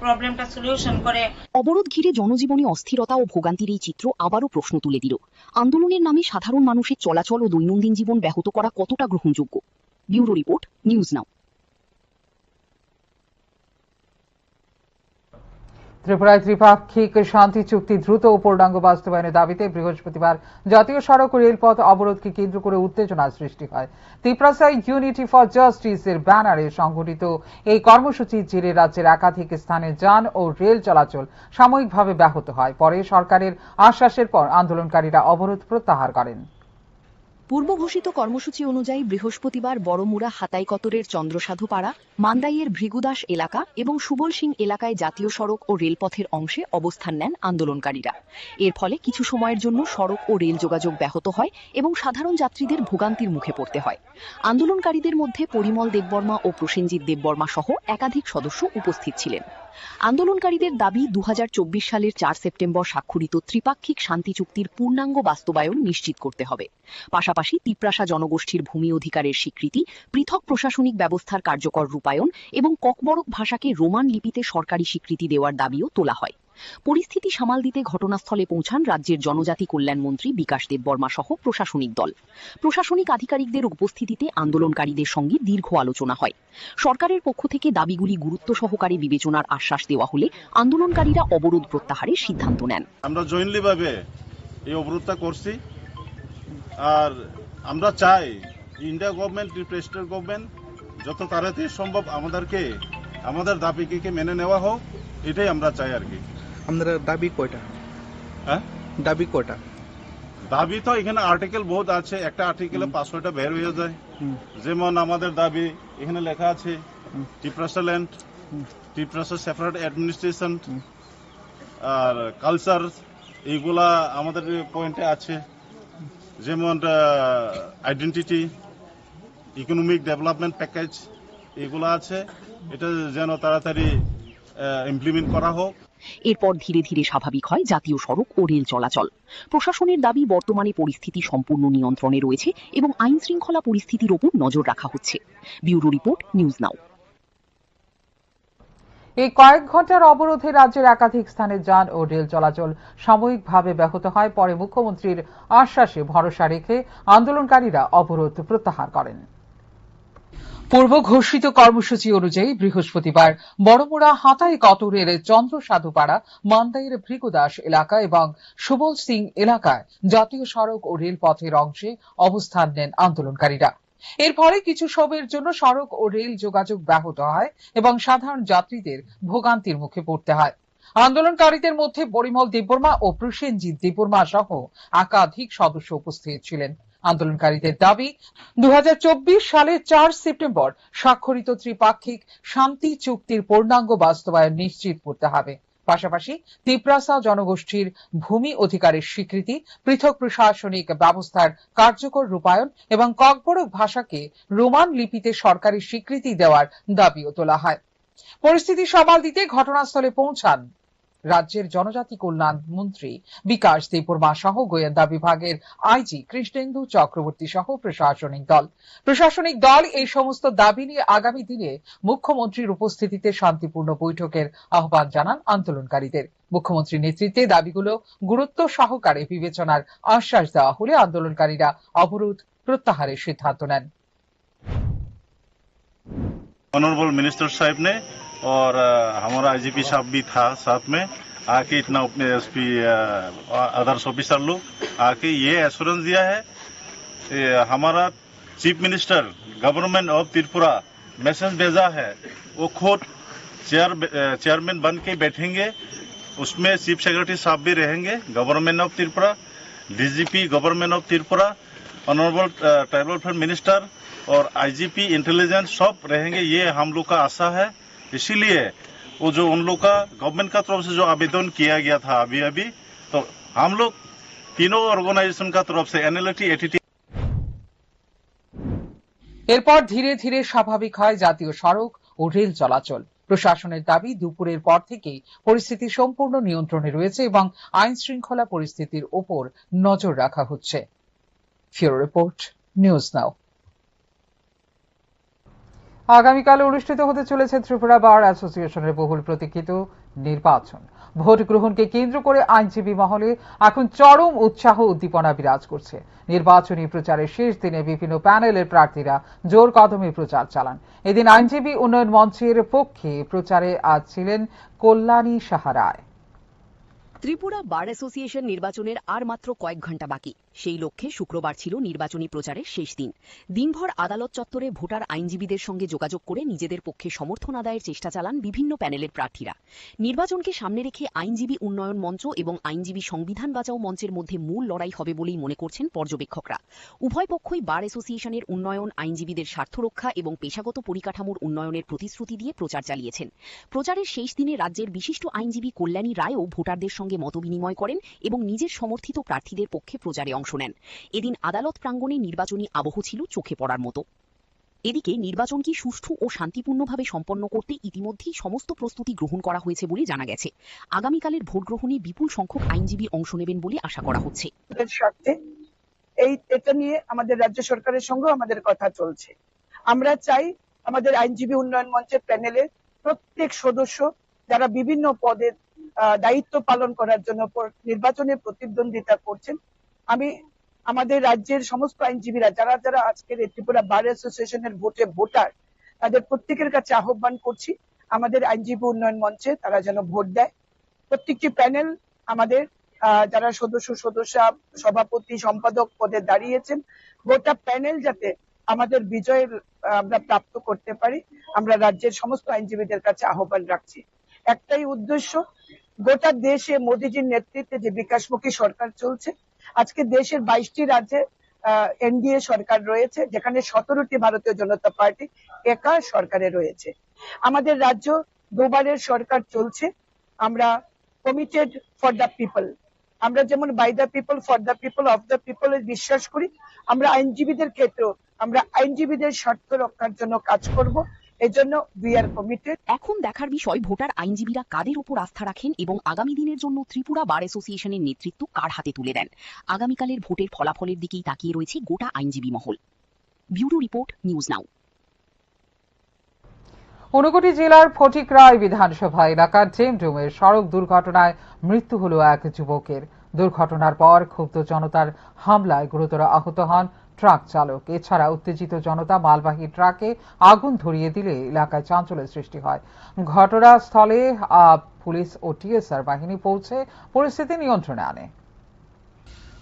প্রবলেমটা সলিউশন করে। অবরোধ ঘিরে জনজীবনে অস্থিরতা ও ভোগান্তির এই চিত্র আবারও প্রশ্ন তুলে দিল, আন্দোলনের নামে সাধারণ মানুষের চলাচল ও দৈনন্দিন জীবন ব্যাহত করা কতটা গ্রহণযোগ্য। ব্যুরো রিপোর্ট, নিউজ নাও। ত্রিপুরায় ত্রিপাক্ষিক শান্তি চুক্তি দ্রুত ও পূর্ণাঙ্গ বাস্তবায়নের দাবিতে বৃহস্পতিবার জাতীয় সড়ক ও রেলপথ অবরোধকে কেন্দ্র করে উত্তেজনার সৃষ্টি হয়। ত্রিপুরায় ইউনিটি ফর জাস্টিসের ব্যানারে সংগঠিত এই কর্মসূচির জেরে রাজ্যের একাধিক স্থানে যান ও রেল চলাচল সাময়িকভাবে ব্যাহত হয়। পরে সরকারের আশ্বাসের পর আন্দোলনকারীরা অবরোধ প্রত্যাহার করেন। পূর্ব ঘোষিত কর্মসূচি অনুযায়ী বৃহস্পতিবার বড়মুড়া হাতাইকতরের চন্দ্রসাধুপাড়া, মান্দাইয়ের ভৃগুদাস এলাকা এবং সুবল সিং এলাকায় জাতীয় সড়ক ও রেলপথের অংশে অবস্থান নেন আন্দোলনকারীরা। এর ফলে কিছু সময়ের জন্য সড়ক ও রেল যোগাযোগ ব্যাহত হয় এবং সাধারণ যাত্রীদের ভোগান্তির মুখে পড়তে হয়। আন্দোলনকারীদের মধ্যে পরিমল দেববর্মা ও প্রসেনজিৎ দেববর্মা সহ একাধিক সদস্য উপস্থিত ছিলেন। আন্দোলনকারীদের দাবি 2024 সালের 4 সেপ্টেম্বর স্বাক্ষরিত ত্রিপাক্ষিক শান্তি চুক্তির পূর্ণাঙ্গ বাস্তবায়ন নিশ্চিত করতে হবে। পাশাপাশি তিপ্রাসা জনগোষ্ঠীর ভূমি অধিকারের স্বীকৃতি, পৃথক প্রশাসনিক ব্যবস্থার কার্যকর রূপায়ণ এবং ককবরক ভাষাকে রোমান লিপিতে সরকারি স্বীকৃতি দেওয়ার দাবিও তোলা হয়। পরিস্থিতি সামাল দিতে ঘটনাস্থলে পৌঁছান রাজ্যের জনজাতি কল্যাণ মন্ত্রী বিকাশ দেববর্মা সহ প্রশাসনিক দল। প্রশাসনিক আধিকারিকদের উপস্থিতিতে আন্দোলনকারীদের সঙ্গে দীর্ঘ আলোচনা হয়। সরকারের পক্ষ থেকে দাবিগুলি গুরুত্ব সহকারে বিবেচনার আশ্বাস দেওয়া হলে আন্দোলনকারীরা অবরোধ প্রত্যাহারের সিদ্ধান্ত নেন। আমরা জয়েন্টলি ভাবে এই অবরোধটা করছি, আর আমরা চাই ইন্ডিয়া গভর্নমেন্ট, প্রেসিডেন্ট গভর্নমেন্ট যত তাড়াতাড়ি সম্ভব আমাদের দাবিকে মেনে নেওয়া হোক, এটাই আমরা চাই আর কি। আমাদের দাবি কয়টা? হ্যাঁ, দাবি কয়টা? দাবি তো এখানে আর্টিকেল বহুত আছে, একটা আর্টিকেলে 500টা বের হয়ে যায়। যেমন আমাদের দাবি এখানে লেখা আছে Tripura land, Tripura separate administration আর কালচার, এইগুলা আমাদের পয়েন্টে আছে। যেমন আইডেন্টিটি, ইকোনমিক ডেভেলপমেন্ট প্যাকেজ, এগুলো আছে। এটা যেন তাড়াতাড়ি ইমপ্লিমেন্ট করা হোক। এরপর ধীরে ধীরে স্বাভাবিক হয় জাতীয় সড়ক ও রেল চলাচল। প্রশাসনের দাবি, বর্তমানে পরিস্থিতি সম্পূর্ণ নিয়ন্ত্রণে রয়েছে এবং আইন শৃঙ্খলা পরিস্থিতির ওপর নজর রাখা হচ্ছে। ব্যুরো রিপোর্ট, নিউজ নাও। এই কয়েক ঘন্টার অবরোধে রাজ্যের একাধিক স্থানে যান ও রেল চলাচল সাময়িকভাবে ব্যাহত হয়। পরে মুখ্যমন্ত্রীর আশ্বাসে ভরসা রেখে আন্দোলনকারীরা অবরোধ প্রত্যাহার করেন। পূর্ব ঘোষিত কর্মসূচি অনুযায়ী বৃহস্পতিবার বড়মুড়া হাতাইকতরের চন্দ্রসাধুপাড়া, মান্দাইয়ের ভৃগুদাস এলাকা এবং সুবল সিং এলাকায় জাতীয় সড়ক ও রেলপথের অংশে অবস্থান নেন আন্দোলনকারীরা। এর ফলে কিছু সময়ের জন্য সড়ক ও রেল যোগাযোগ ব্যাহত হয় এবং সাধারণ যাত্রীদের ভোগান্তির মুখে পড়তে হয়। আন্দোলনকারীদের মধ্যে পরিমল দেববর্মা ও প্রসেনজিৎ দেববর্মা সহ একাধিক সদস্য উপস্থিত ছিলেন। আন্দোলনকারীদের দাবি 2024 সালের 4 সেপ্টেম্বর স্বাক্ষরিত ত্রিপাক্ষিক শান্তি চুক্তির পূর্ণাঙ্গ বাস্তবায়ন নিশ্চিত করতে হবে। পাশাপাশি তিপ্রাসা জনগোষ্ঠীর ভূমি অধিকারের স্বীকৃতি, পৃথক প্রশাসনিক ব্যবস্থার কার্যকর রূপায়ণ এবং ককবরক ভাষাকে রোমান লিপিতে সরকারি স্বীকৃতি দেওয়ার দাবিও তোলা হয়। পরিস্থিতি সামাল দিতে ঘটনাস্থলে পৌঁছান রাজ্যের জনজাতি কল্যাণ মন্ত্রী বিকাশ দেববর্মা সহ গোয়েন্দা বিভাগের আইজি কৃষ্ণেন্দু চক্রবর্তী সহ প্রশাসনিক দল এই সমস্ত দাবি নিয়ে আগামী দিনে মুখ্যমন্ত্রীর উপস্থিতিতে শান্তিপূর্ণ বৈঠকের আহ্বান জানান আন্দোলনকারীদের। মুখ্যমন্ত্রীর নেতৃত্বে দাবিগুলো গুরুত্ব সহকারে বিবেচনার আশ্বাস দেওয়া হলে আন্দোলনকারীরা অবরোধ প্রত্যাহারের সিদ্ধান্ত নেন। ऑनरेबल मिनिस्टर साहब ने और हमारा आईजीपी साहब भी था साथ में आके इतना एसपी अदर्स ऑफिसर लोग आके ये एश्योरेंस दिया है हमारा chief minister government of Tripura message भेजा है वो खुद चेयरमैन बन के बैठेंगे, उसमें चीफ सेक्रेटरी साहब भी रहेंगे government of Tripura, DGP government of Tripura, honourable tribal welfare minister और आईजीपी इंटेलिजेंस सब रहेंगे। ये हम लोग का आशा है। इसीलिए वो जो उन लोग का गवर्नमेंट का तरफ से जो आवेदन किया गया था अभी तो हम लोग तीनों ऑर्गेनाइजेशन का तरफ से एनएलटी एटीटी এরপর ধীরে ধীরে স্বাভাবিক হয় জাতীয় সড়ক ও রেল চলাচল। প্রশাসনের দাবি দুপুরের পর থেকেই পরিস্থিতি সম্পূর্ণ নিয়ন্ত্রণে রয়েছে এবং আইন শৃঙ্খলা পরিস্থিতির ওপর নজর রাখা হচ্ছে। ফিউরো রিপোর্ট, নিউজ নাও। আগামীকাল অনুষ্ঠিত হতে চলেছে ত্রিপুরা বার অ্যাসোসিয়েশনের বহুল প্রতীক্ষিত নির্বাচন। ভোট গ্রহণকে কেন্দ্র করে আইনজীবী মহলে এখন চরম উৎসাহ উদ্দীপনা বিরাজ করছে। নির্বাচনী প্রচারের শেষ দিনে বিভিন্ন প্যানেলের প্রার্থীরা জোর কদমে প্রচার চালান। এদিন আইনজীবী উন্নয়ন মঞ্চের পক্ষে প্রচারে আজ ছিলেন কল্যাণী সাহা রায়। ত্রিপুরা বার অ্যাসোসিয়েশন নির্বাচনের আর মাত্র কয়েক ঘণ্টা বাকি। সেই লক্ষ্যে শুক্রবার ছিল নির্বাচনী প্রচারের শেষ দিন। দিনভর আদালত চত্বরে ভোটার আইনজীবীদের সঙ্গে যোগাযোগ করে নিজেদের পক্ষে সমর্থন আদায়ের চেষ্টা চালান বিভিন্ন প্যানেলের প্রার্থীরা। নির্বাচনকে সামনে রেখে আইনজীবী উন্নয়ন মঞ্চ এবং আইনজীবী সংবিধান বাঁচাও মঞ্চের মধ্যে মূল লড়াই হবে বলেই মনে করছেন পর্যবেক্ষকরা। উভয় পক্ষই বার অ্যাসোসিয়েশনের উন্নয়ন, আইনজীবীদের স্বার্থ রক্ষা এবং পেশাগত পরিকাঠামোর উন্নয়নের প্রতিশ্রুতি দিয়ে প্রচার চালিয়েছেন। প্রচারের শেষ দিনে রাজ্যের বিশিষ্ট আইনজীবী কল্যাণী রায়ও ভোটারদের সঙ্গে মতবিনিময় করেন এবং নিজের সমর্থিত প্রার্থীদের পক্ষে প্রচারে অংশ নেন। এদিন আদালত প্রাঙ্গণে নির্বাচনী আবহ ছিল চোখে পড়ার মতো। এদিকে নির্বাচনকে সুষ্ঠু ও শান্তিপূর্ণভাবে সম্পন্ন করতে ইতিমধ্যেই সমস্ত প্রস্তুতি গ্রহণ করা হয়েছে বলে জানা গেছে। আগামীকালের ভোট গ্রহণে বিপুল সংখ্যক আইনজীবী অংশ নেবেন বলে আশা করা হচ্ছে। এটা নিয়ে আমাদের রাজ্য সরকারের সঙ্গে আমাদের কথা চলছে। আমরা চাই আমাদের আইনজীবী উন্নয়ন মঞ্চের প্যানেলে প্রত্যেক সদস্য যারা বিভিন্ন পদে দায়িত্ব পালন করার জন্য নির্বাচনে প্রতিদ্বন্দ্বিতা করছেন, আমি আমাদের রাজ্যের সমস্ত আইনজীবীরা যারা যারা আজকের ত্রিপুরা বার অ্যাসোসিয়েশনের ভোটার তাদের প্রত্যেকের কাছে আহ্বান করছি আমাদের আইনজীবী উন্নয়ন মঞ্চে তারা যেন ভোট দেয়। প্রত্যেকটি প্যানেল আমাদের যারা সদস্য সভাপতি সম্পাদক পদে দাঁড়িয়েছেন গোটা প্যানেল যাতে আমাদের বিজয়ের আমরা প্রাপ্ত করতে পারি, আমরা রাজ্যের সমস্ত আইনজীবীদের কাছে আহ্বান রাখছি। একটাই উদ্দেশ্য, গোটা দেশে মোদীজির নেতৃত্বে যে বিকাশমুখী সরকার চলছে, আজকে দেশের 22টি রাজ্যে এনডিএ সরকার রয়েছে, যেখানে 17টি ভারতীয় জনতা পার্টি একা সরকারে রয়েছে। আমাদের রাজ্য দুবারের সরকার চলছে। আমরা কমিটেড ফর দ্য পিপল, আমরা যেমন by the people, for the people, of the people বিশ্বাস করি, আমরা আইনজীবীদের ক্ষেত্রেও আমরা আইনজীবীদের স্বার্থ রক্ষার জন্য কাজ করব। এজন্য উই আর কমিটেড। এখন দেখার বিষয় ভোটার আইনজীবীরা কাদের উপর আস্থা রাখেন এবং আগামী দিনের জন্য ত্রিপুরা বার অ্যাসোসিয়েশনের নেতৃত্ব কার হাতে তুলে দেন। আগামীকালের ভোটের ফলাফলের দিকেই তাকিয়ে রয়েছে গোটা আইনজীবী মহল। ব্যুরো রিপোর্ট, নিউজ নাও। ঊনকোটি জেলার ফটিকরায় বিধানসভা এলাকার ডেমডুমের সড়ক দুর্ঘটনায় মৃত্যু হল এক যুবকের। দুর্ঘটনার পর ক্ষুব্ধ জনতার হামলায় গুরুতর আহত হন ট্রাক চালক। এছাড়া উত্তেজিত জনতা মালবাহী ট্রাকে আগুন ধরিয়ে দিলে এলাকায় চাঞ্চল্যের সৃষ্টি হয়। ঘটনাস্থলে পুলিশ ও টিএসআর বাহিনী পৌঁছে পরিস্থিতি নিয়ন্ত্রণে আনে।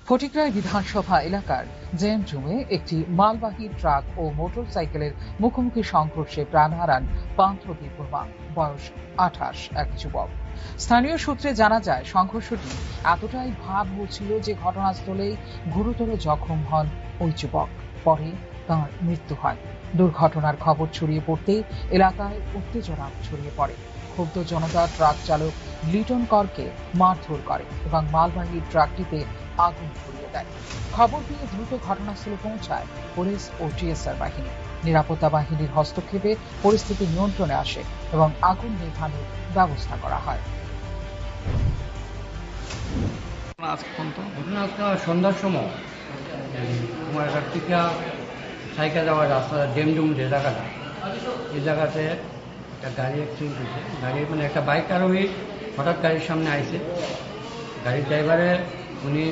ফটিকরায় বিধানসভা এলাকার জেএমজুমে একটি মালবাহী ট্রাক ও মোটরসাইকেলের মুখোমুখি সংঘর্ষে প্রাণ হারান পান্থবীর বর্মা, বয়স 28, এক যুবক। স্থানীয় সূত্রে জানা যায়, সংঘর্ষটি এতটাই ভয়াবহ ছিল যে ঘটনাস্থলেই গুরুতর জখম হন ওই যুবক। পরে তাঁর মৃত্যু হয়। দুর্ঘটনার খবর ছড়িয়ে পড়তেই এলাকায় উত্তেজনা ছড়িয়ে পড়ে। ক্ষুব্ধ জনতা ট্রাক চালক লিটন করকে মারধর করে এবং মালবাহী ট্রাকটিতে আগুন ধরিয়ে দেয়। খবর পেয়ে দ্রুত ঘটনাস্থলে পৌঁছায় পুলিশ ও টিএসআর বাহিনী। নিরাপত্তা বাহিনীর হস্তক্ষেপে পরিস্থিতি নিয়ন্ত্রণে আসে এবং আগুন নেভানোর ব্যবস্থা করা হয়। ঘটনা আজকে সন্ধ্যার সময় কুমারঘাট থেকে সাইকেল যাওয়ার রাস্তা ডেমডুম যে জায়গাটা, এই জায়গাতে একটা গাড়ি অ্যাক্সিডেন্ট হয়েছে। গাড়ির মানে একটা বাইক আরোহী হঠাৎ গাড়ির সামনে আইছে। গাড়ির ড্রাইভারে উনি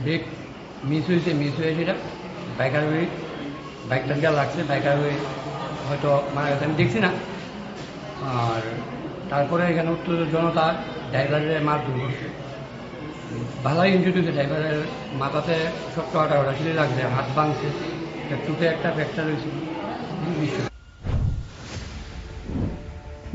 ব্রেক মিস হয়ে সেটা বাইক আরোহী বাইকটা দিয়ে লাগছে। বাইক আরোহী হয়তো মারা গেছে, আমি দেখছি না। আর তারপরে এখানে উত্তেজিত জনতা ড্রাইভারের মারধর করছে। ভালোই ইনজুরি হয়েছে, ড্রাইভারের মাথাতে ছোট্ট আটা ছিলে লাগছে, হাত ভাঙছে, টুটে একটা ফ্র্যাকচার হয়েছে।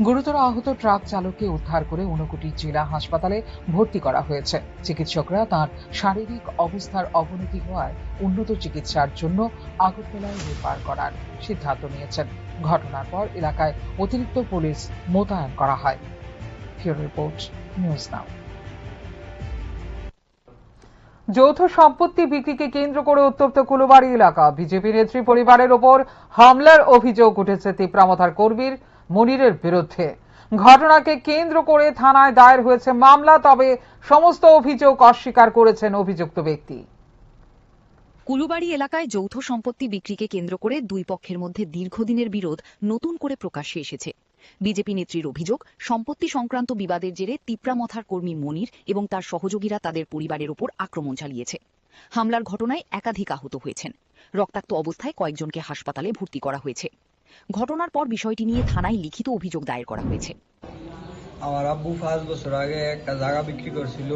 গুরুতর আহত ট্রাক চালককে উদ্ধার করে ঊনকোটি জেলা হাসপাতালে ভর্তি করা হয়েছে। চিকিৎসকরা তাঁর শারীরিক অবস্থার অবনতি হওয়ায় উন্নত চিকিৎসার জন্য আগরতলায় রেফার করার সিদ্ধান্ত নিয়েছেন। ঘটনার পর এলাকায় অতিরিক্ত পুলিশ মোতায়েন করা হয়। ব্যুরো রিপোর্ট, নিউজ নাও। যৌথ সম্পত্তি বিক্রিকে কেন্দ্র করে উত্তপ্ত কুলুবাড়ি এলাকা। বিজেপি নেত্রী পরিবারের ওপর হামলার অভিযোগ উঠেছে তিপ্রামথার কর্মীর মনিরের বিরুদ্ধে। ঘটনাকে কেন্দ্র করে থানায় দায়ের হয়েছে মামলা, তবে সমস্ত অভিযোগ অস্বীকার করেছেন অভিযুক্ত ব্যক্তি। কুলুবাড়ি এলাকায় যৌথ সম্পত্তি বিক্রিকে কেন্দ্র করে দুই পক্ষের মধ্যে দীর্ঘদিনের বিরোধ নতুন করে প্রকাশ্যে এসেছে। বিজেপি নেত্রীর অভিযোগ, সম্পত্তি সংক্রান্ত বিবাদের জেরে তিপ্রামথার কর্মী মনির এবং তার সহযোগীরা তাদের পরিবারের ওপর আক্রমণ চালিয়েছে। হামলার ঘটনায় একাধিক আহত হয়েছেন। রক্তাক্ত অবস্থায় কয়েকজনকে হাসপাতালে ভর্তি করা হয়েছে। ঘটনার পর বিষয়টি নিয়ে থানায় লিখিত অভিযোগ দায়ের করা হয়েছে। আমার আব্বু 5 বছর আগে একটা জায়গা বিক্রি করছিল,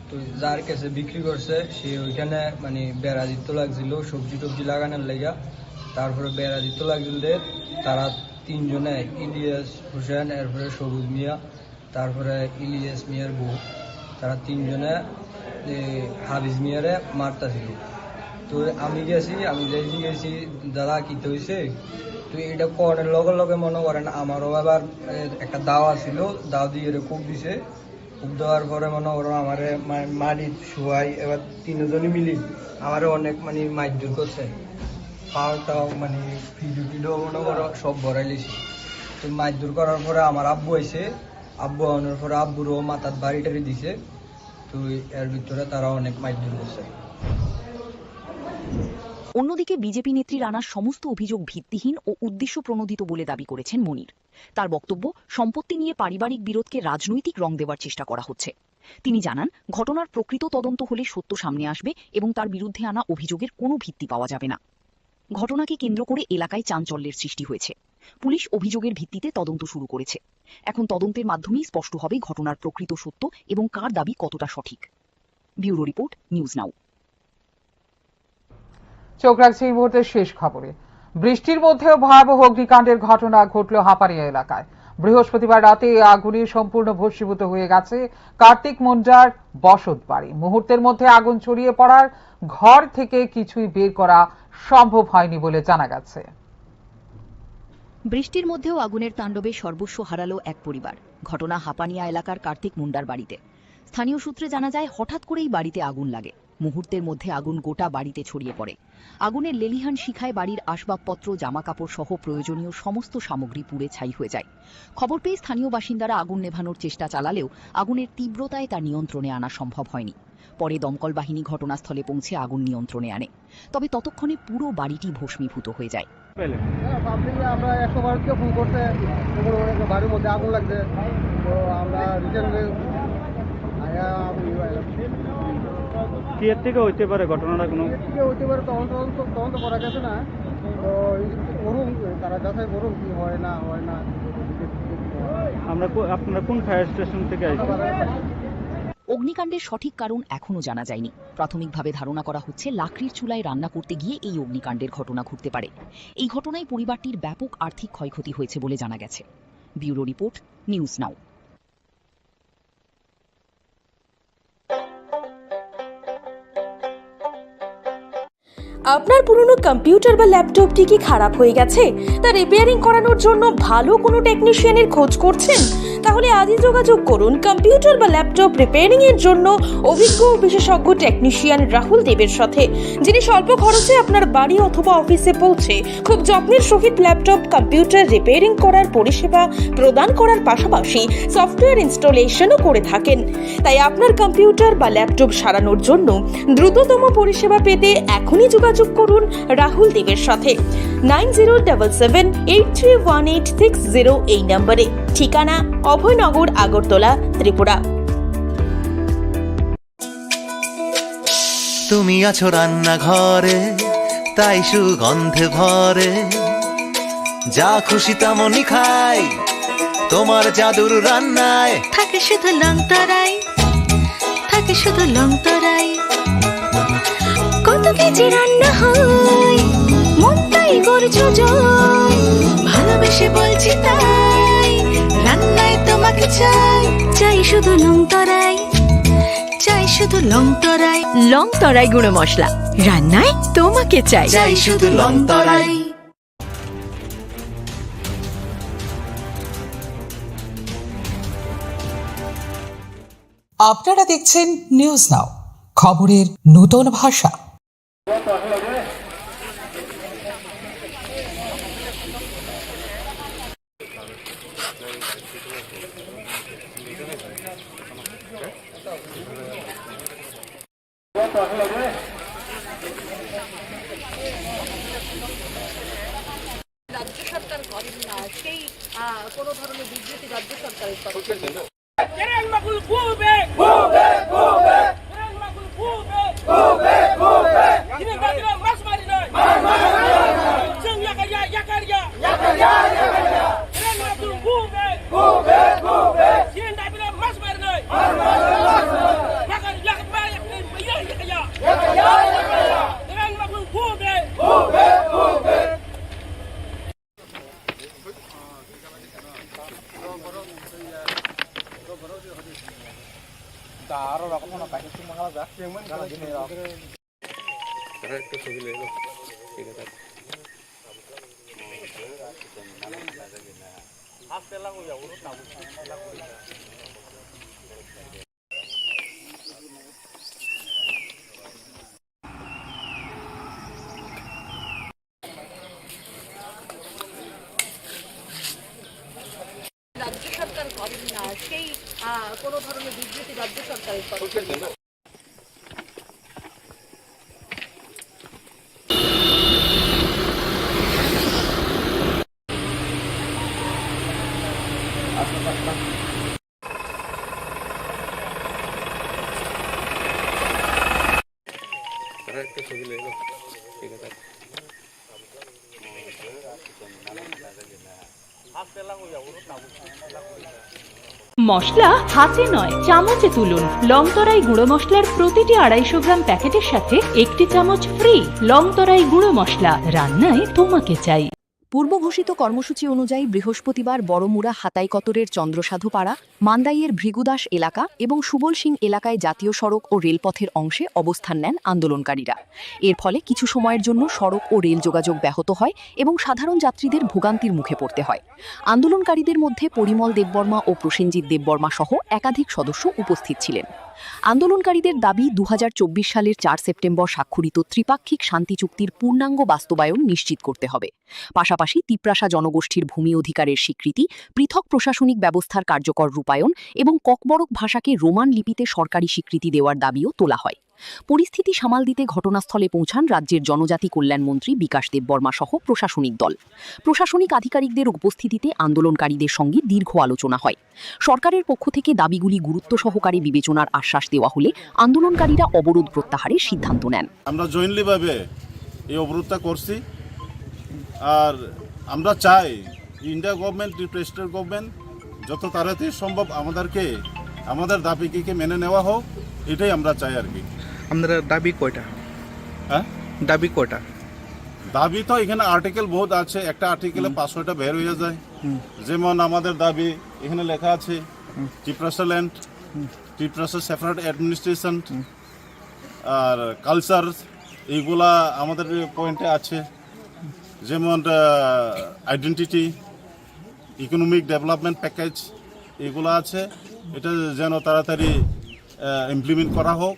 তো যার কাছে বিক্রি করছে সে ওইখানে মানে বেড়া দিতে লাগছিল সবজি টবজি লাগানোর লেগা। তারপরে বেড়া দিতে লাগছিল, তারা তিনজনে, ইলিয়াস হোসেন, এরপরে সবুজ মিয়া, তারপরে ইলিয়াস মিয়ার বউ, তারা তিনজনে হাবিজ মিয়ারে মারতাছিল। তো আমি গেছি দাদা কি হয়েছে, তো এটা করার লগে লগে মনে করেন আমারও আবার একটা দাওয়া ছিল, দাও দিয়ে খুব দিছে। খুব দেওয়ার পরে মনে করো আমার মাটি শুয়াই, এবার তিনজনই মিলি আমারও অনেক মানে মারধর করছে। পাওটাও মানে ফিডো মনে করো সব ভরাই লিছি। তো মারধর করার পরে আমার আব্বু আইছে, আব্বু আনার পরে আব্বুরও মাথার বাড়ি টাড়ি দিছে। তো এর ভিতরে তারা অনেক মারধর করছে। অন্যদিকে বিজেপি নেত্রীর আনা সমস্ত অভিযোগ ভিত্তিহীন ও উদ্দেশ্য প্রণোদিত বলে দাবি করেছেন মনির। তার বক্তব্য, সম্পত্তি নিয়ে পারিবারিক বিরোধকে রাজনৈতিক রং দেওয়ার চেষ্টা করা হচ্ছে। তিনি জানান, ঘটনার প্রকৃত তদন্ত হলে সত্য সামনে আসবে এবং তার বিরুদ্ধে আনা অভিযোগের কোনো ভিত্তি পাওয়া যাবে না। ঘটনাকে কেন্দ্র করে এলাকায় চাঞ্চল্যের সৃষ্টি হয়েছে। পুলিশ অভিযোগের ভিত্তিতে তদন্ত শুরু করেছে। এখন তদন্তের মাধ্যমেই স্পষ্ট হবে ঘটনার প্রকৃত সত্য এবং কার দাবি কতটা সঠিক। ব্যুরো রিপোর্ট, নিউজ নাও। চোখ রাখছে এই মুহূর্তের শেষ খবরে। বৃষ্টির মধ্যেও ভয়াবহ অগ্নিকাণ্ডের ঘটনা ঘটল হাপানিয়া এলাকায়। বৃহস্পতিবার রাতে আগুনে সম্পূর্ণ ভস্মীভূত হয়ে গেছে কার্তিক মুন্ডার বসত বাড়ি। মুহূর্তের মধ্যে আগুন ছড়িয়ে পড়ার ঘর থেকে কিছুই বের করা সম্ভব হয়নি বলে জানা গেছে। বৃষ্টির মধ্যেও আগুনের তাণ্ডবে সর্বস্ব হারালো এক পরিবার। ঘটনা হাপানিয়া এলাকার কার্তিক মুন্ডার বাড়িতে। স্থানীয় সূত্রে জানা যায়, হঠাৎ করেই বাড়িতে আগুন লাগে। মুহূর্তের মধ্যে আগুন গোটা বাড়িতে ছড়িয়ে পড়ে। আগুনের লেলিহান শিখায় বাড়ির আসবাবপত্র, জামাকাপড় সহ প্রয়োজনীয় সমস্ত সামগ্রী পুড়ে ছাই হয়ে যায়। খবর পেয়ে স্থানীয় বাসিন্দারা আগুন নেভানোর চেষ্টা চালালেও আগুনের তীব্রতায় তা নিয়ন্ত্রণে আনা সম্ভব হয়নি। পরে দমকল বাহিনী ঘটনাস্থলে পৌঁছে আগুন নিয়ন্ত্রণে আনে, তবে ততক্ষণে পুরো বাড়িটি ভস্মীভূত হয়ে যায়। আমরা 112 কে ফোন করতে বাড়ির মধ্যে আগুন লাগছে, তো আমরা কি এর থেকে হইতে পারে ঘটনাটা? কোনো হইতে পারে, তদন্ত করা গেছে না, তো করুন, তারা যাচাই করুন কি হয় না হয় না। আপনারা কোন ফায়ার স্টেশন থেকে আসবেন? অগ্নিকাণ্ডের সঠিক কারণ এখনও জানা যায়নি। প্রাথমিকভাবে ধারণা করা হচ্ছে লাকড়ির চুলায় রান্না করতে গিয়ে এই অগ্নিকাণ্ডের ঘটনা ঘটতে পারে। এই ঘটনায় পরিবারটির ব্যাপক আর্থিক ক্ষয়ক্ষতি হয়েছে বলে জানা গেছে। ব্যুরো রিপোর্ট, নিউজ নাও। আপনার পুরনো কম্পিউটার বা ল্যাপটপটি কি খারাপ হয়ে গেছে? তা রিপেয়ারিং করানোর জন্য ভালো কোনো টেকনিশিয়ানের খোঁজ করছেন? তাহলে আজই যোগাযোগ করুন কম্পিউটার বা ল্যাপটপ রিপেয়ারিং এর জন্য অভিজ্ঞ বিশেষজ্ঞ টেকনিশিয়ান রাহুল দেবের সাথে, যিনি স্বল্প খরচে আপনার বাড়ি অথবা অফিসে পৌঁছে খুব যত্নের সহিত ল্যাপটপ কম্পিউটার রিপেয়ারিং করার পরিষেবা প্রদান করার পাশাপাশি সফটওয়্যার ইনস্টলেশনও করে থাকেন। তাই আপনার কম্পিউটার বা ল্যাপটপ সারানোর জন্য দ্রুততম পরিষেবা পেতে এখনই যোগাযোগ করুন রাহুল দেবের সাথে 9077831860 এই নম্বরে। ঠিকানা অভয়নগর, আগরতলা, ত্রিপুরা। তুমি আছো রান্নাঘরে, তাই সুগন্ধে ভরে, যা খুশি তেমনই খাই তোমার জাদুর রান্নায়। থাকে শুধু লং তরাই, থাকে শুধু লং তরাই। কত কেজি রান্না হয়, মনটাই করছো জয়। ভালোবেসে বলছি তাই, রান্নায় তোমাকে চাই, চাই শুধু লং তরাই, চাই শুধু লং তরাই। লং তরাই গুঁড়ো মশলা, রান্নায় তোমাকে চাই, চাই শুধু লং তরাই। আপনারা দেখছেন নিউজ নাও, খবরের নতুন ভাষা। রাজ্য সরকার করেন না, সেই কোনো ধরনের বিবৃতি রাজ্য সরকারের তরফ থেকে। রাজ্য সরকার করেন না, সেই কোনো ধরনের বিবৃতি রাজ্য সরকারের তরফ থেকে। মশলা হাতে নয় চামচে তুলুন। লংতরাই গুঁড়ো মশলার প্রতিটি 250 গ্রাম প্যাকেটের সাথে 1টি চামচ ফ্রি। লংতরাই গুঁড়ো মশলা, রান্নায় তোমাকে চাই। পূর্বঘোষিত কর্মসূচি অনুযায়ী বৃহস্পতিবার বড়মুড়া হাতাইকতরের চন্দ্রসাধুপাড়া, মান্দাইয়ের ভৃগুদাস এলাকা এবং সুবল সিং এলাকায় জাতীয় সড়ক ও রেলপথের অংশে অবস্থান নেন আন্দোলনকারীরা। এর ফলে কিছু সময়ের জন্য সড়ক ও রেল যোগাযোগ ব্যাহত হয় এবং সাধারণ যাত্রীদের ভোগান্তির মুখে পড়তে হয়। আন্দোলনকারীদের মধ্যে পরিমল দেববর্মা ও প্রসেনজিৎ দেববর্মা সহ একাধিক সদস্য উপস্থিত ছিলেন। আন্দোলনকারীদের দাবি 2024 সালের 4 সেপ্টেম্বর স্বাক্ষরিত ত্রিপাক্ষিক শান্তি চুক্তির পূর্ণাঙ্গ বাস্তবায়ন নিশ্চিত করতে হবে। পাশাপাশি তিপ্রাসা জনগোষ্ঠীর ভূমি অধিকারের স্বীকৃতি, পৃথক প্রশাসনিক ব্যবস্থার কার্যকর রূপায়ণ এবং ককবরক ভাষাকে রোমান লিপিতে সরকারি স্বীকৃতি দেওয়ার দাবিও তোলা হয়। পরিস্থিতি সামাল দিতে ঘটনাস্থলে পৌঁছান রাজ্যের জনজাতি কল্যাণমন্ত্রী বিকাশ দেববর্মা সহ প্রশাসনিক দল। প্রশাসনিক আধিকারিকদের উপস্থিতিতে আন্দোলনকারীদের সঙ্গে দীর্ঘ আলোচনা হয়। সরকারের পক্ষ থেকে দাবিগুলি গুরুত্ব সহকারে বিবেচনার আশ্বাস দেওয়া হলে আন্দোলনকারীরা অবরোধ প্রত্যাহারের সিদ্ধান্ত নেন। আমরা জয়েন্টলিভাবে এই অবরোধটা করছি, আর আমরা চাই ইন্ডিয়া গভর্নমেন্ট, স্টেট গভর্নমেন্ট যত তাড়াতাড়ি সম্ভব আমাদেরকে আমাদের দাবিকে মেনে নেওয়া হোক, এটাই আমরা চাই আর কি। আপনারা দাবি কয়টা? হ্যাঁ, দাবি কয়টা? দাবি তো এখানে আর্টিকেল বহুত আছে, একটা আর্টিকেলে 500টা বের হয়ে যায়। যেমন আমাদের দাবি এখানে লেখা আছে Tripura land, Tripura separate administration আর কালচার, এইগুলা আমাদের পয়েন্টে আছে। যেমন আইডেন্টিটি, ইকোনমিক ডেভেলপমেন্ট প্যাকেজ, এগুলো আছে। এটা যেন তাড়াতাড়ি ইমপ্লিমেন্ট করা হোক।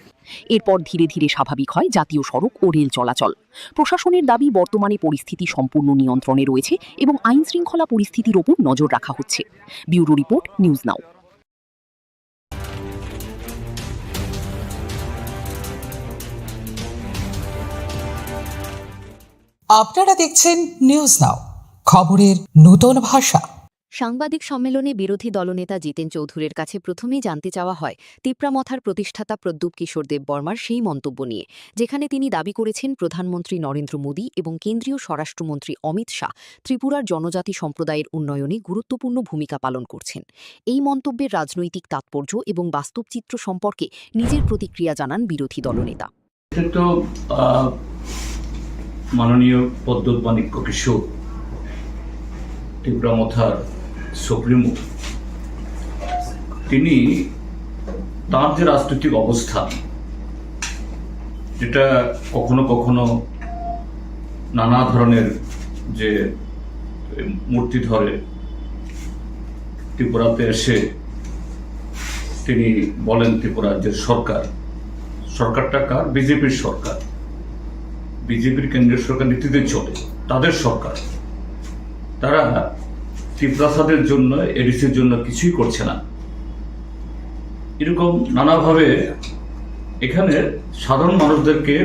এরপর ধীরে ধীরে স্বাভাবিক হয় জাতীয় সড়ক ও রেল চলাচল। প্রশাসনের দাবি, বর্তমানে পরিস্থিতি সম্পূর্ণ নিয়ন্ত্রণে রয়েছে এবং আইন শৃঙ্খলা পরিস্থিতির ওপর নজর রাখা হচ্ছে। ব্যুরো রিপোর্ট, নিউজ নাও। আপনারা দেখছেন নিউজ নাও, খবরের নতুন ভাষা। সাংবাদিক সম্মেলনে বিরোধী দলনেতা জিতেন চৌধুরীর কাছে প্রথমেই জানতে চাওয়া হয় তিপ্রামথার প্রতিষ্ঠাতা প্রদ্যুৎ কিশোর দেববর্মার সেই মন্তব্য নিয়ে, যেখানে তিনি দাবি করেছেন প্রধানমন্ত্রী নরেন্দ্র মোদী এবং কেন্দ্রীয় স্বরাষ্ট্রমন্ত্রী অমিত শাহ ত্রিপুরার জনজাতি সম্প্রদায়ের উন্নয়নে গুরুত্বপূর্ণ ভূমিকা পালন করছেন। এই মন্তব্যের রাজনৈতিক তাৎপর্য এবং বাস্তব চিত্র সম্পর্কে নিজের প্রতিক্রিয়া জানান বিরোধী দলনেতা। মাননীয় প্রদ্যুৎ মাণিক্য কিশোর, তিপ্রামথার সুপ্রিমো, তিনি তাঁর যে রাজনৈতিক অবস্থান, যেটা কখনো কখনো নানা ধরনের যে মূর্তি ধরে ত্রিপুরাতে এসে তিনি বলেন ত্রিপুরার যে সরকারটা কার? বিজেপির সরকার, বিজেপির কেন্দ্রীয় সরকার নীতিতে চলে, তাদের সরকার। তারা ত্রিপ্রাসাদের জন্য, এডিসির জন্য কিছুই করছে না, এরকম নানাভাবে এখানে সাধারণ মানুষদেরকে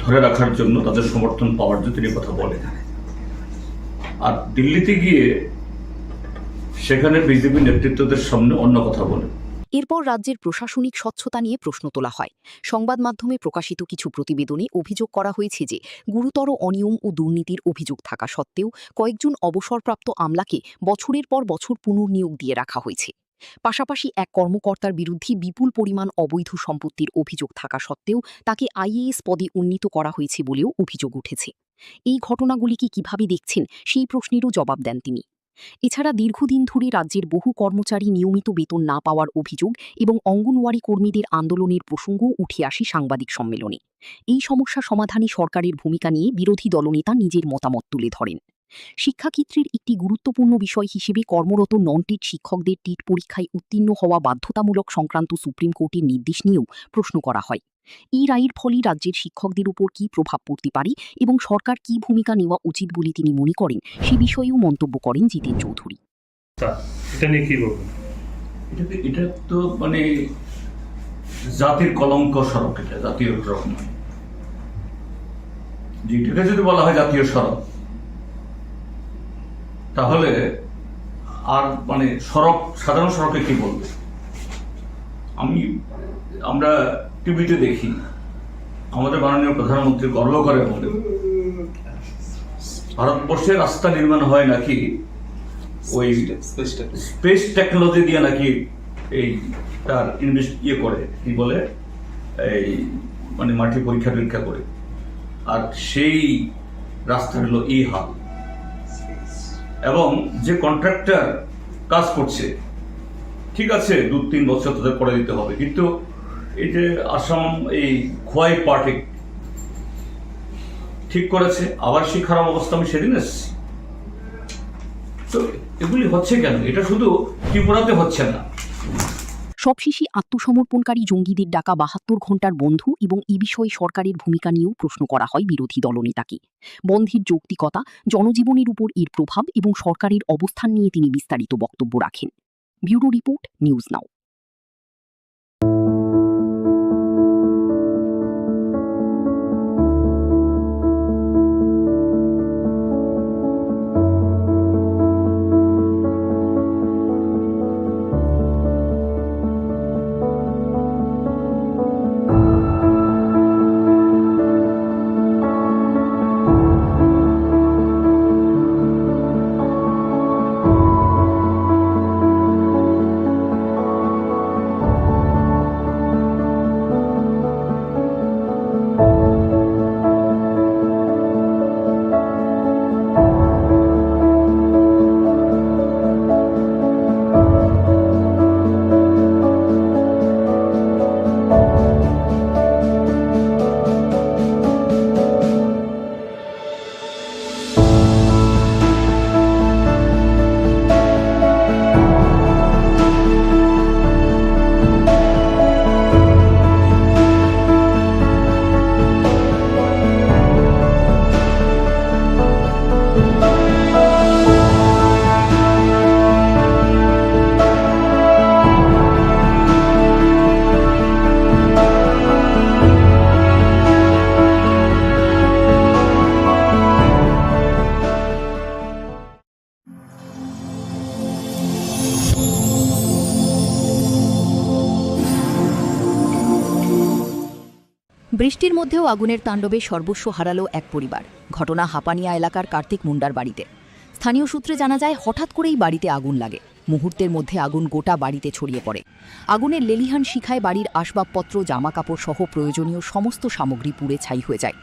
ধরে রাখার জন্য, তাদের সমর্থন পাওয়ার জন্য তিনি কথা বলেন। আর দিল্লিতে গিয়ে সেখানে বিজেপি নেতৃত্বদের সামনে অন্য কথা বলেন। এরপর রাজ্যের প্রশাসনিক স্বচ্ছতা নিয়ে প্রশ্ন তোলা হয়। সংবাদ মাধ্যমে প্রকাশিত কিছু প্রতিবেদনে অভিযোগ করা হয়েছে যে গুরুতর অনিয়ম ও দুর্নীতির অভিযোগ থাকা সত্ত্বেও কয়েকজন অবসরপ্রাপ্ত আমলাকে বছরের পর বছর পুনর্নিয়োগ দিয়ে রাখা হয়েছে। পাশাপাশি এক কর্মকর্তার বিরুদ্ধে বিপুল পরিমাণ অবৈধ সম্পত্তির অভিযোগ থাকা সত্ত্বেও তাকে আইএএস পদে উন্নীত করা হয়েছে বলেও অভিযোগ উঠেছে। এই ঘটনাগুলিকে কিভাবে দেখছেন, সেই প্রশ্নেরও জবাব দেন তিনি। এছাড়া দীর্ঘদিন ধরে রাজ্যের বহু কর্মচারী নিয়মিত বেতন না পাওয়ার অভিযোগ এবং অঙ্গনওয়াড়ি কর্মীদের আন্দোলনের প্রসঙ্গও উঠে আসে সাংবাদিক সম্মেলনে। এই সমস্যা সমাধানে সরকারের ভূমিকা নিয়ে বিরোধী দলনেতা নিজের মতামত তুলে ধরেন। শিক্ষাক্ষেত্রের একটি গুরুত্বপূর্ণ বিষয় হিসেবে কর্মরত নন টিট শিক্ষকদের টিট পরীক্ষায় উত্তীর্ণ হওয়া বাধ্যতামূলক সংক্রান্ত সুপ্রিম কোর্টের নির্দেশ নিয়েও প্রশ্ন করা হয়। এই রায়ের ফলে রাজ্যের শিক্ষকদের উপর কী প্রভাব পড়তে পারে এবং সরকার কী ভূমিকা নেওয়া উচিত বলে তিনি মনে করেন, সে বিষয়েও মন্তব্য করেন জিতেন চৌধুরী। এটা তো মানে জাতির কলঙ্ক সড়ক, এটা জাতীয় সড়ক নয়। যেটাকে যদি বলা হয় জাতীয় সড়ক, তাহলে আর মানে সড়ক, সাধারণ সড়কে কি বলবে? আমরা টিভিতে দেখি, আমাদের মাননীয় প্রধানমন্ত্রী গর্ব করে বলে ভারতবর্ষের রাস্তা নির্মাণ হয় নাকি ওই স্পেস টেকনোলজি দিয়ে, নাকি এই তার করে কি বলে এই মানে মাটি পরীক্ষা নিরীক্ষা করে। আর সেই রাস্তা হলো এই হাল। এবং যে কন্ট্রাক্টর কাজ করছে, ঠিক আছে 2-3 বছর তাদের করে দিতে হবে, কিন্তু এই যে আসাম এই খোয়াই পার্টি ঠিক করেছে, আবার সেই খারাপ অবস্থা আমি সেদিন এসেছি। তো এগুলি হচ্ছে কেন? এটা শুধু ত্রিপুরাতে হচ্ছে না। সবশেষে আত্মসমর্পণকারী জঙ্গিদের ডাকা 72 ঘণ্টার বন্ধ এবং এই বিষয়ে সরকারের ভূমিকা নিয়েও প্রশ্ন করা হয় বিরোধী দলনেতাকে। বন্ধের যৌক্তিকতা, জনজীবনের উপর এর প্রভাব এবং সরকারের অবস্থান নিয়ে তিনি বিস্তারিত বক্তব্য রাখেন। ব্যুরো রিপোর্ট, নিউজ নাও। বৃষ্টির মধ্যেও আগুনের তাণ্ডবে সর্বস্ব হারালো এক পরিবার। ঘটনা হাপানিয়া এলাকার কার্তিক মুন্ডার বাড়িতে। স্থানীয় সূত্রে জানা যায়, হঠাৎ করেই বাড়িতে আগুন লাগে। মুহূর্তের মধ্যে আগুন গোটা বাড়িতে ছড়িয়ে পড়ে। আগুনের লেলিহান শিখায় বাড়ির আসবাবপত্র, জামাকাপড় সহ প্রয়োজনীয় সমস্ত সামগ্রী পুড়ে ছাই হয়ে যায়।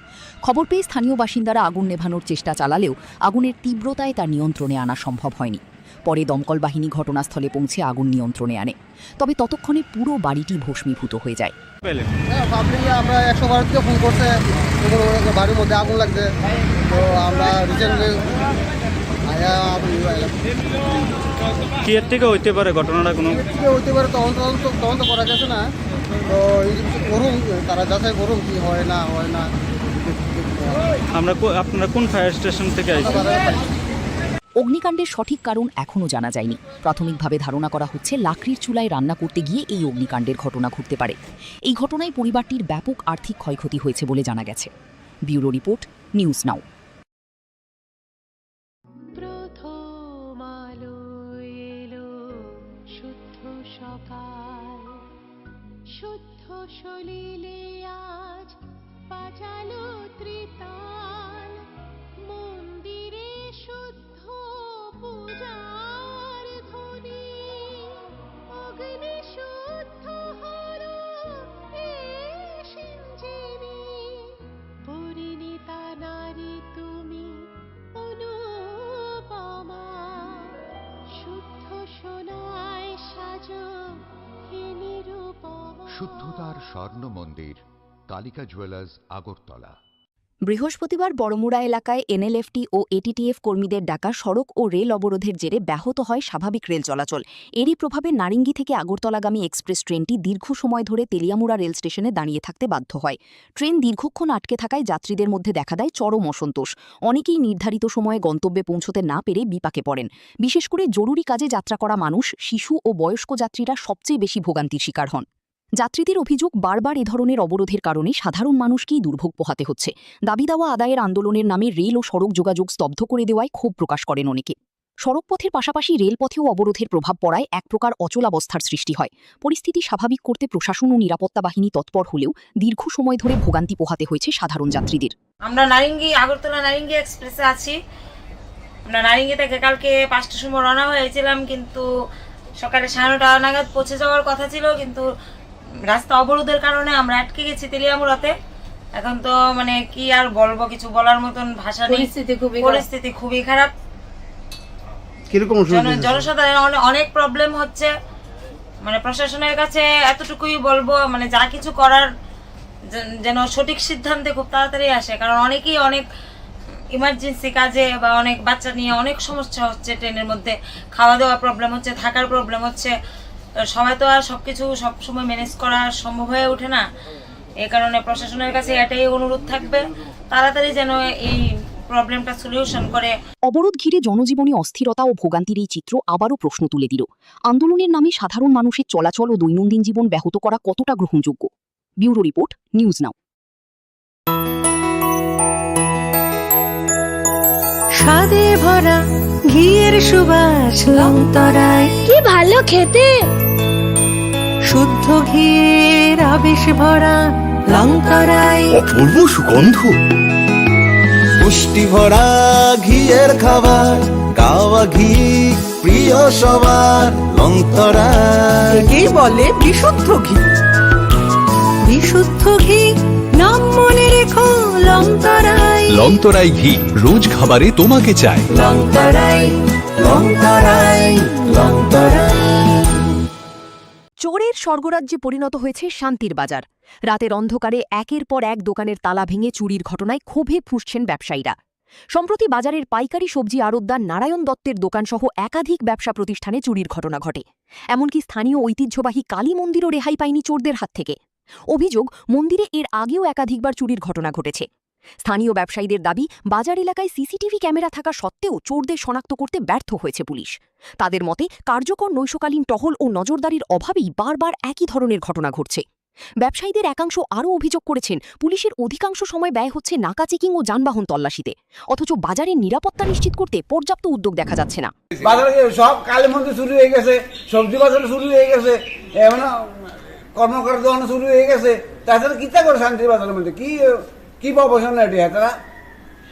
খবর পেয়ে স্থানীয় বাসিন্দারা আগুন নেভানোর চেষ্টা চালালেও আগুনের তীব্রতায় তা নিয়ন্ত্রণে আনা সম্ভব হয়নি। পরে দমকল বাহিনী ঘটনাস্থলে পৌঁছে আগুন নিয়ন্ত্রণে আনে। তবে ততক্ষণে পুরো বাড়িটি ভস্মীভূত হয়ে যায়। আমরা 112 থেকে ফোন করছে, বাড়ির মধ্যে আগুন লাগছে। তো আমরা রিসেন্টলি কি এর থেকে হইতে পারে ঘটনাটা? কোনো হইতে পারে, তদন্ত করা গেছে না। তো করুন, তারা যাচাই করুন কি হয় না হয় না। আপনারা কোন ফায়ার স্টেশন থেকে আসছেন? অগ্নিকাণ্ডের সঠিক কারণ এখনও জানা যায়নি। প্রাথমিকভাবে ধারণা করা হচ্ছে, লাকড়ির চুলায় রান্না করতে গিয়ে এই অগ্নিকাণ্ডের ঘটনা ঘটতে পারে। এই ঘটনায় পরিবারটির ব্যাপক আর্থিক ক্ষয়ক্ষতি হয়েছে বলে জানা গেছে। ব্যুরো রিপোর্ট, নিউজ নাও। শুদ্ধ সলিলে আজ বাজালো ত্রিতাল, মন্দিরে শুদ্ধ পূজার ধ্বনি, অগ্নি শুদ্ধ হলো সিঞ্জিনী, পরিণীতা নারী তুমি অনুপমা, শুদ্ধ সোনায় সাজো শুদ্ধতার স্বর্ণ মন্দির, কালিকা জুয়েলার্স, আগরতলা। বৃহস্পতিবার বড়মুড়া এলাকায় এনএলএফটি ও এটিটিএফ কর্মীদের ডাকা সড়ক ও রেল অবরোধের জেরে ব্যাহত হয় স্বাভাবিক রেল চলাচল। এরই প্রভাবে নারিঙ্গি থেকে আগরতলাগামী এক্সপ্রেস ট্রেনটি দীর্ঘ সময় ধরে তেলিয়ামুড়া রেল স্টেশনে দাঁড়িয়ে থাকতে বাধ্য হয়। ট্রেন দীর্ঘক্ষণ আটকে থাকায় যাত্রীদের মধ্যে দেখা দেয় চরম অসন্তোষ। অনেকেই নির্ধারিত সময়ে গন্তব্যে পৌঁছতে না পেরে বিপাকে পড়েন। বিশেষ করে জরুরি কাজে যাত্রা করা মানুষ, শিশু ও বয়স্ক যাত্রীরা সবচেয়ে বেশি ভোগান্তির শিকার হন। যাত্রীদের অভিযোগ, বারবার এ ধরনের অবরোধের কারণে সাধারণ মানুষকেই দুর্ভোগ পোহাতে হচ্ছে। দাবি দেওয়া আদায়ের আন্দোলনের নামে রেল ও সড়ক যোগাযোগ স্তব্ধ করে দেওয়ায় ক্ষোভ প্রকাশ করেন অনেকে। সড়কপথের পাশাপাশি রেলপথেও অবরোধের প্রভাব পড়ায় এক প্রকার অচলাবস্থার সৃষ্টি হয়। পরিস্থিতি স্বাভাবিক করতে প্রশাসন ও নিরাপত্তা বাহিনী তৎপর হলেও দীর্ঘ সময় ধরে ভোগান্তি পোহাতে হয়েছে সাধারণ যাত্রীদের। আমরা আগরতলা নারিঙ্গি এক্সপ্রেসে আছি। আমরা নারিঙ্গি থেকে কালকে 5টার সময় রওনা হয়েছিলাম, কিন্তু সকালে 9:30 নাগাদ পৌঁছে যাওয়ার কথা ছিল, কিন্তু রাস্তা অবরোধের কারণে আমরা আটকে গেছি তেলিয়ামুড়াতে। এখন তো মানে কি আর বলবো, কিছু বলার মতন ভাষা নেই। পরিস্থিতি খুবই খারাপ। জনসাধারণ অনেক প্রবলেম হচ্ছে। মানে প্রশাসনের কাছে এতটুকুই বলবো, মানে যা কিছু করার যেন সঠিক সিদ্ধান্তে খুব তাড়াতাড়ি আসে। কারণ অনেকেই অনেক ইমার্জেন্সি কাজে বা অনেক বাচ্চা নিয়ে অনেক সমস্যা হচ্ছে। ট্রেনের মধ্যে খাওয়া দাওয়া প্রবলেম হচ্ছে, থাকার প্রবলেম হচ্ছে। সবাই তো আর সবকিছু সবসময় ম্যানেজ করা সম্ভব হয়ে ওঠে না। এই কারণে প্রশাসনের কাছে এটাই অনুরোধ থাকবে, তাড়াতাড়ি যেন এই প্রবলেমটা সলিউশন করে। অবরোধ ঘিরে জনজীবনে অস্থিরতা ও ভোগান্তির এই চিত্র আবারও প্রশ্ন তুলে দিল, আন্দোলনের নামে সাধারণ মানুষের চলাচল ও দৈনন্দিন জীবন ব্যাহত করা কতটা গ্রহণযোগ্য। ব্যুরো রিপোর্ট, নিউজ নাও। স্বাদে ভরা ঘিয়ের সুবাস লংতরায়, কি ভালো খেতে। শুদ্ধ ঘিয়ের আবেশ ভরা লংতরায়, অপূর্ব সুগন্ধ। পুষ্টি ভরা ঘিয়ের খাবার, গাওয়া ঘি প্রিয় সবার, লংতরায় কি বলে বিশুদ্ধ ঘি। বিশুদ্ধ ঘি নাম মনে রেখো, লংতরাই। লংতরাই ঘি রোজ খাবারে তোমাকে চাই। লংতরাই, লংতরাই, লংতরাই। চোরের স্বর্গরাজ্যে পরিণত হয়েছে শান্তির বাজার। রাতের অন্ধকারে একের পর এক দোকানের তালা ভেঙে চুরির ঘটনায় ক্ষোভে ফুঁসছেন ব্যবসায়ীরা। সম্প্রতি বাজারের পাইকারি সবজি আড়তদার নারায়ণ দত্তের দোকানসহ একাধিক ব্যবসা প্রতিষ্ঠানে চুরির ঘটনা ঘটে। এমনকি স্থানীয় ঐতিহ্যবাহী কালী মন্দিরও রেহাই পায়নি চোরদের হাত থেকে। অভিযোগ, মন্দিরে এর আগেও একাধিকবার চুরির ঘটনা ঘটেছে। স্থানীয় ব্যবসায়ীদের দাবি, বাজার এলাকায় সিসিটিভি ক্যামেরা থাকা সত্ত্বেও চোরদের শনাক্ত করতে ব্যর্থ হয়েছে পুলিশ। তাদের মতে, কার্যকর নৈশকালীন টহল ও নজরদারির অভাবেই বারবার একই ধরনের ঘটনা ঘটছে। ব্যবসায়ীদের একাংশ আরও অভিযোগ করেছেন, পুলিশের অধিকাংশ সময় ব্যয় হচ্ছে নাকা চেকিং ও যানবাহন তল্লাশিতে, অথচ বাজারের নিরাপত্তা নিশ্চিত করতে পর্যাপ্ত উদ্যোগ দেখা যাচ্ছে না। বাজারে সব কালী মন্দির শুরু হয়ে গেছে, সবজি বাজার শুরু হয়ে গেছে, কর্মকার দোকান শুরু হয়ে গেছে তাছাড়া কিতা করে শান্তির বাজারের মধ্যে কি প্রফেশন এটি হেতারা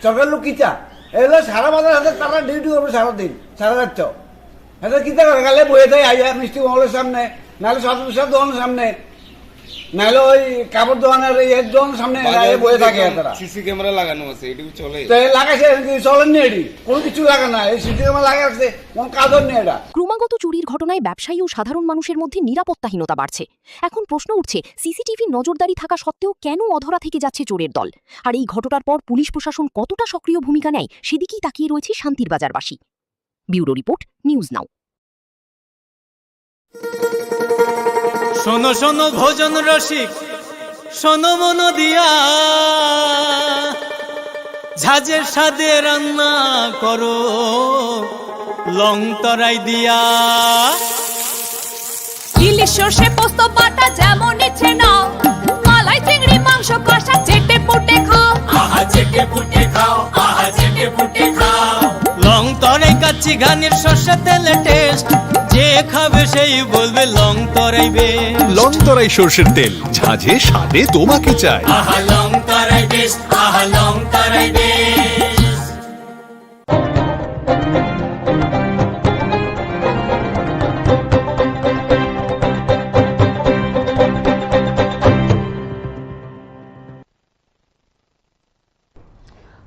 সরকার লোক কিতা এগুলো সারা বাজার হাতে তারা ডিউটি করবে সারাদিন সারা রাত এটা কিতা করে গেলে বয়ে থাকে আইয়া মিষ্টি মহলের সামনে নাহলে সব দোকানের সামনে নাহলে ওই কাপড় দোকানের এর দোকানের সামনে বয়ে থাকে তারা সিসি ক্যামেরা লাগানো আছে এটুকু চলে লাগাইছে চলেননি এটি কোনো কিছু লাগা না এই সিসি ক্যামেরা লাগাচ্ছে কোনো কাজও নেই এটা ক্রমাগত চুরির ঘটনায় ব্যবসায়ী ও সাধারণ মানুষের মধ্যে নিরাপত্তাহীনতা বাড়ছে। এখন প্রশ্ন উঠছে, সিসিটিভির নজরদারি থাকা সত্ত্বেও কেন অধরা থেকে যাচ্ছে চোরের দল? আর এই ঘটনার পর পুলিশ প্রশাসন কতটা সক্রিয় ভূমিকা নেয় সেদিকেই তাকিয়ে রয়েছে শান্তির বাজারবাসী। Bureau report, news now. শোনো শোনো ভোজন রসিক, শোনো মন দিয়া, ঝাঁঝের স্বাদে রান্না করো লং তরাই দিয়া। ইলিশ সর্ষে পোস্ত বাটা যেমন ইচ্ছে নাও, মালাই চিংড়ি মাংস কষা চেটে পুটে খাও, আহা চেটে পুটে খাও, আহা চেটে পুটে খাও। লং তরাই কাচ্চি ঘানির সর্ষে তেলে টেস্ট, যে খাবে সেই বলবে লং তরাই বেশ। লং তরাই সর্ষের তেল, ঝাঁঝে স্বাদে তোমাকে চাই। আহা লং তরাই বেশ, আহা লং তরাই বেশ।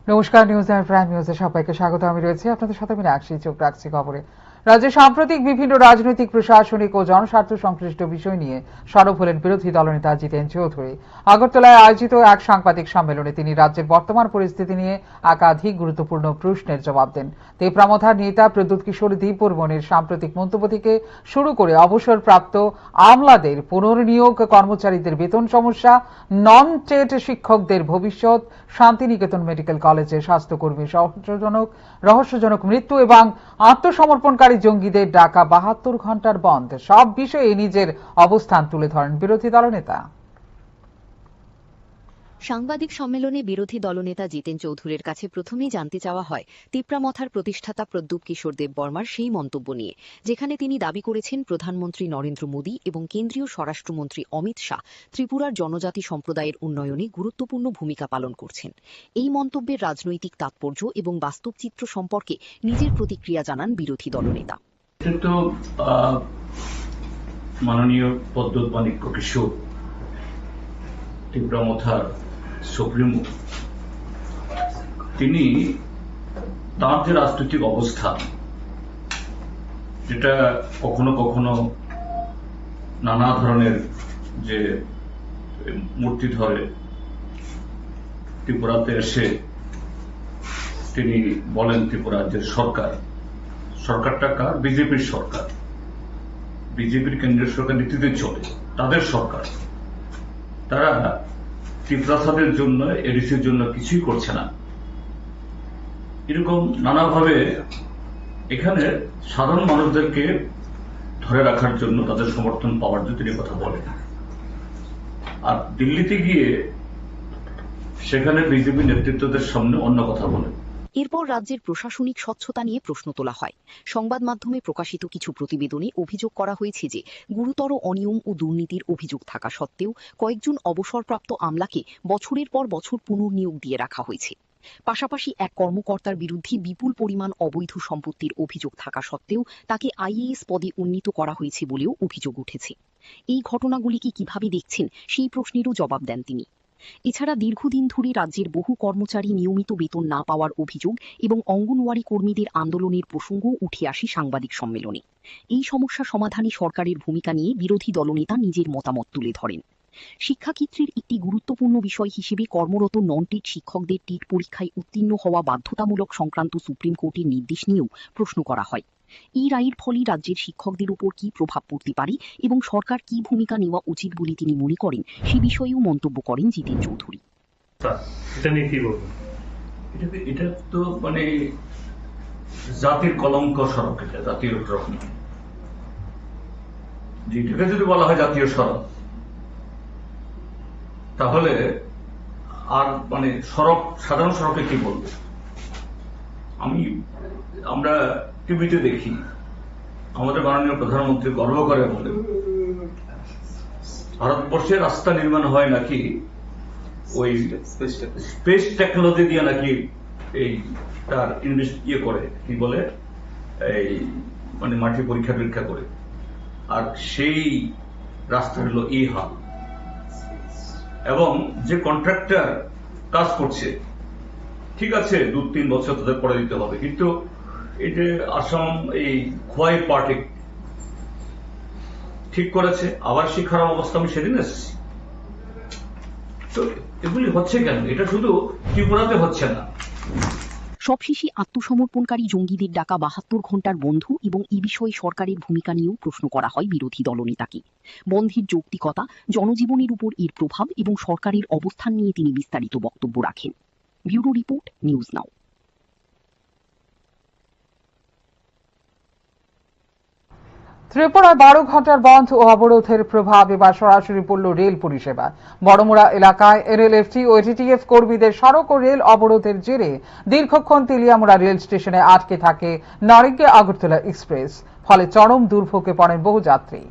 নমস্কার, নিউজ আর প্রাইম নিউজে সবাইকে স্বাগত। আমি রয়েছি আপনাদের সাথে মীনাক্ষী। চোখ রাখছি খবরে। রাজ্যে সাম্প্রতিক বিভিন্ন রাজনৈতিক, প্রশাসনিক ও জনস্বার্থ সংশ্লিষ্ট বিষয় নিয়ে সরব হলেন বিরোধী দলনেতা জিতেন চৌধুরী। আগরতলায় আয়োজিত এক সাংবাদিক সম্মেলনে তিনি রাজ্যের বর্তমান পরিস্থিতি নিয়ে একাধিক গুরুত্বপূর্ণ প্রশ্নের জবাব দেন। তেপরামথার নেতা প্রদ্যুৎ কিশোর দীপবর্মনের সাম্প্রতিক মন্তব্য থেকে শুরু করে অবসরপ্রাপ্ত আমলাদের পুনর্নিয়োগ, কর্মচারীদের বেতন সমস্যা, নন টেট শিক্ষকদের ভবিষ্যৎ, শান্তিনিকেতন মেডিকেল কলেজে স্বাস্থ্যকর্মী রহস্যজনক মৃত্যু এবং আত্মসমর্পণকারী জঙ্গিদের ডাকা ৭২ ঘন্টার বন্ধ, সব বিষয়ে নিজের অবস্থান তুলে ধরেন বিরোধী দলনেতা। সাংবাদিক সম্মেলনে বিরোধী দলনেতা জিতেন চৌধুরীর কাছে প্রথমেই জানতে চাওয়া হয় তিপ্রামথার প্রতিষ্ঠাতা প্রদ্যুৎ কিশোর দেববর্মার সেই মন্তব্য নিয়ে, যেখানে তিনি দাবি করেছেন প্রধানমন্ত্রী নরেন্দ্র মোদী এবং কেন্দ্রীয় স্বরাষ্ট্রমন্ত্রী অমিত শাহ ত্রিপুরার জনজাতি সম্প্রদায়ের উন্নয়নে গুরুত্বপূর্ণ ভূমিকা পালন করছেন। এই মন্তব্যের রাজনৈতিক তাৎপর্য এবং বাস্তব চিত্র সম্পর্কে নিজের প্রতিক্রিয়া জানান বিরোধী দলনেতা। মাননীয় প্রদ্যুৎ মাণিক্য কিশোর তিপ্রামথার সুপ্রিমো, তিনি তার যে রাজনৈতিক অবস্থান, যেটা কখনো কখনো নানা ধরনের যে মূর্তি ধরে ত্রিপুরাতে এসে তিনি বলেন ত্রিপুরা রাজ্যের সরকারটা কার? বিজেপির সরকার, বিজেপির কেন্দ্রীয় সরকার নীতিতে চলে, তাদের সরকার। তারা ত্রিপ্রাসাদের জন্য, এডিসির জন্য কিছুই করছে না। এরকম নানাভাবে এখানে সাধারণ মানুষদেরকে ধরে রাখার জন্য, তাদের সমর্থন পাওয়ার জন্য তিনি কথা বলেন। আর দিল্লিতে গিয়ে সেখানে বিজেপি নেতৃত্বদের সামনে অন্য কথা বলেন। এরপর রাজ্যের প্রশাসনিক স্বচ্ছতা নিয়ে প্রশ্ন তোলা হয়। সংবাদ মাধ্যমে প্রকাশিত কিছু প্রতিবেদনে অভিযোগ করা হয়েছে যে গুরুতর অনিয়ম ও দুর্নীতির অভিযোগ থাকা সত্ত্বেও কয়েকজন অবসরপ্রাপ্ত আমলাকে বছরের পর বছর পুনর্নিয়োগ দিয়ে রাখা হয়েছে। পাশাপাশি এক কর্মকর্তার বিরুদ্ধে বিপুল পরিমাণ অবৈধ সম্পত্তির অভিযোগ থাকা সত্ত্বেও তাকে আইএএস পদে উন্নীত করা হয়েছে বলেও অভিযোগ উঠেছে। এই ঘটনাগুলিকে কিভাবে দেখছেন সেই প্রশ্নেরও জবাব দেন তিনি। এছাড়া দীর্ঘদিন ধরে রাজ্যের বহু কর্মচারী নিয়মিত বেতন না পাওয়ার অভিযোগ এবং অঙ্গনওয়াড়ি কর্মীদের আন্দোলনের প্রসঙ্গ উঠে আসে সাংবাদিক সম্মেলনে। এই সমস্যা সমাধানে সরকারের ভূমিকা নিয়ে বিরোধী দলনেতা নিজের মতামত তুলে ধরেন। শিক্ষাক্ষেত্রের একটি গুরুত্বপূর্ণ বিষয় হিসেবে কর্মরত নন টেট শিক্ষকদের টেট পরীক্ষায় উত্তীর্ণ হওয়া বাধ্যতামূলক সংক্রান্ত সুপ্রিম কোর্টের নির্দেশ নিয়েও প্রশ্ন করা হয়। এই রায়ের ফলে রাজ্যের শিক্ষকদের উপর কি প্রভাব পড়তে পারে এবং সরকার কি ভূমিকা নেওয়া উচিত বলে তিনি মনে করেন, সে বিষয়েও মন্তব্য করেন জিতেন চৌধুরী। এটা তো মানে জাতির কলঙ্ক সড়ক, এটা জাতীয় সড়ক, যেটাকে যদি বলা হয় জাতীয় সড়ক, তাহলে আর মানে সড়ক, সাধারণ সড়কে কি বলবো? আমরা টিভিতে দেখি আমাদের মাননীয় প্রধানমন্ত্রী গর্ব করে বলেন ভারতবর্ষে রাস্তা নির্মাণ হয় নাকি ওই স্পেস টেকনোলজি দিয়ে নাকি এই তার ইয়ে করে কি বলে এই মানে মাটি পরীক্ষা টরীক্ষা করে, আর সেই রাস্তা হলো এই হাল। এবং যে কন্ট্রাক্টর কাজ করছে ঠিক আছে 2-3 বছর তাদের পরে দিতে হবে, কিন্তু এই যে আসাম এই খোয়াই পার্টি ঠিক করেছে, আবার সেই খারাপ অবস্থা আমি সেদিন এসেছি। তো এগুলি হচ্ছে কেন? এটা শুধু ত্রিপুরাতে হচ্ছে না। সবশেষে আত্মসমর্পণকারী জঙ্গিদের ডাকা 72 ঘণ্টার বন্ধ এবং এ বিষয়ে সরকারের ভূমিকা নিয়েও প্রশ্ন করা হয় বিরোধী দলনেতাকে। বন্ধের যৌক্তিকতা, জনজীবনের উপর এর প্রভাব এবং সরকারের অবস্থান নিয়ে তিনি বিস্তারিত বক্তব্য রাখেন। ব্যুরো রিপোর্ট, নিউজ নাও। ত্রিপুরায় 12 ঘণ্টার বন্ধ ও অবরোধের প্রভাব এবার সরাসরি পড়ল রেল পরিষেবা। বড়মুড়া এলাকায় এনএলএফটি ও এটিটিএফ কর্মীদের সড়ক ও রেল অবরোধের জেরে দীর্ঘক্ষণ তেলিয়ামুড়া রেল স্টেশনে আটকে থাকে নারিঙ্গি আগরতলা এক্সপ্রেস, ফলে চরম দুর্ভোগে পড়েন বহু যাত্রী।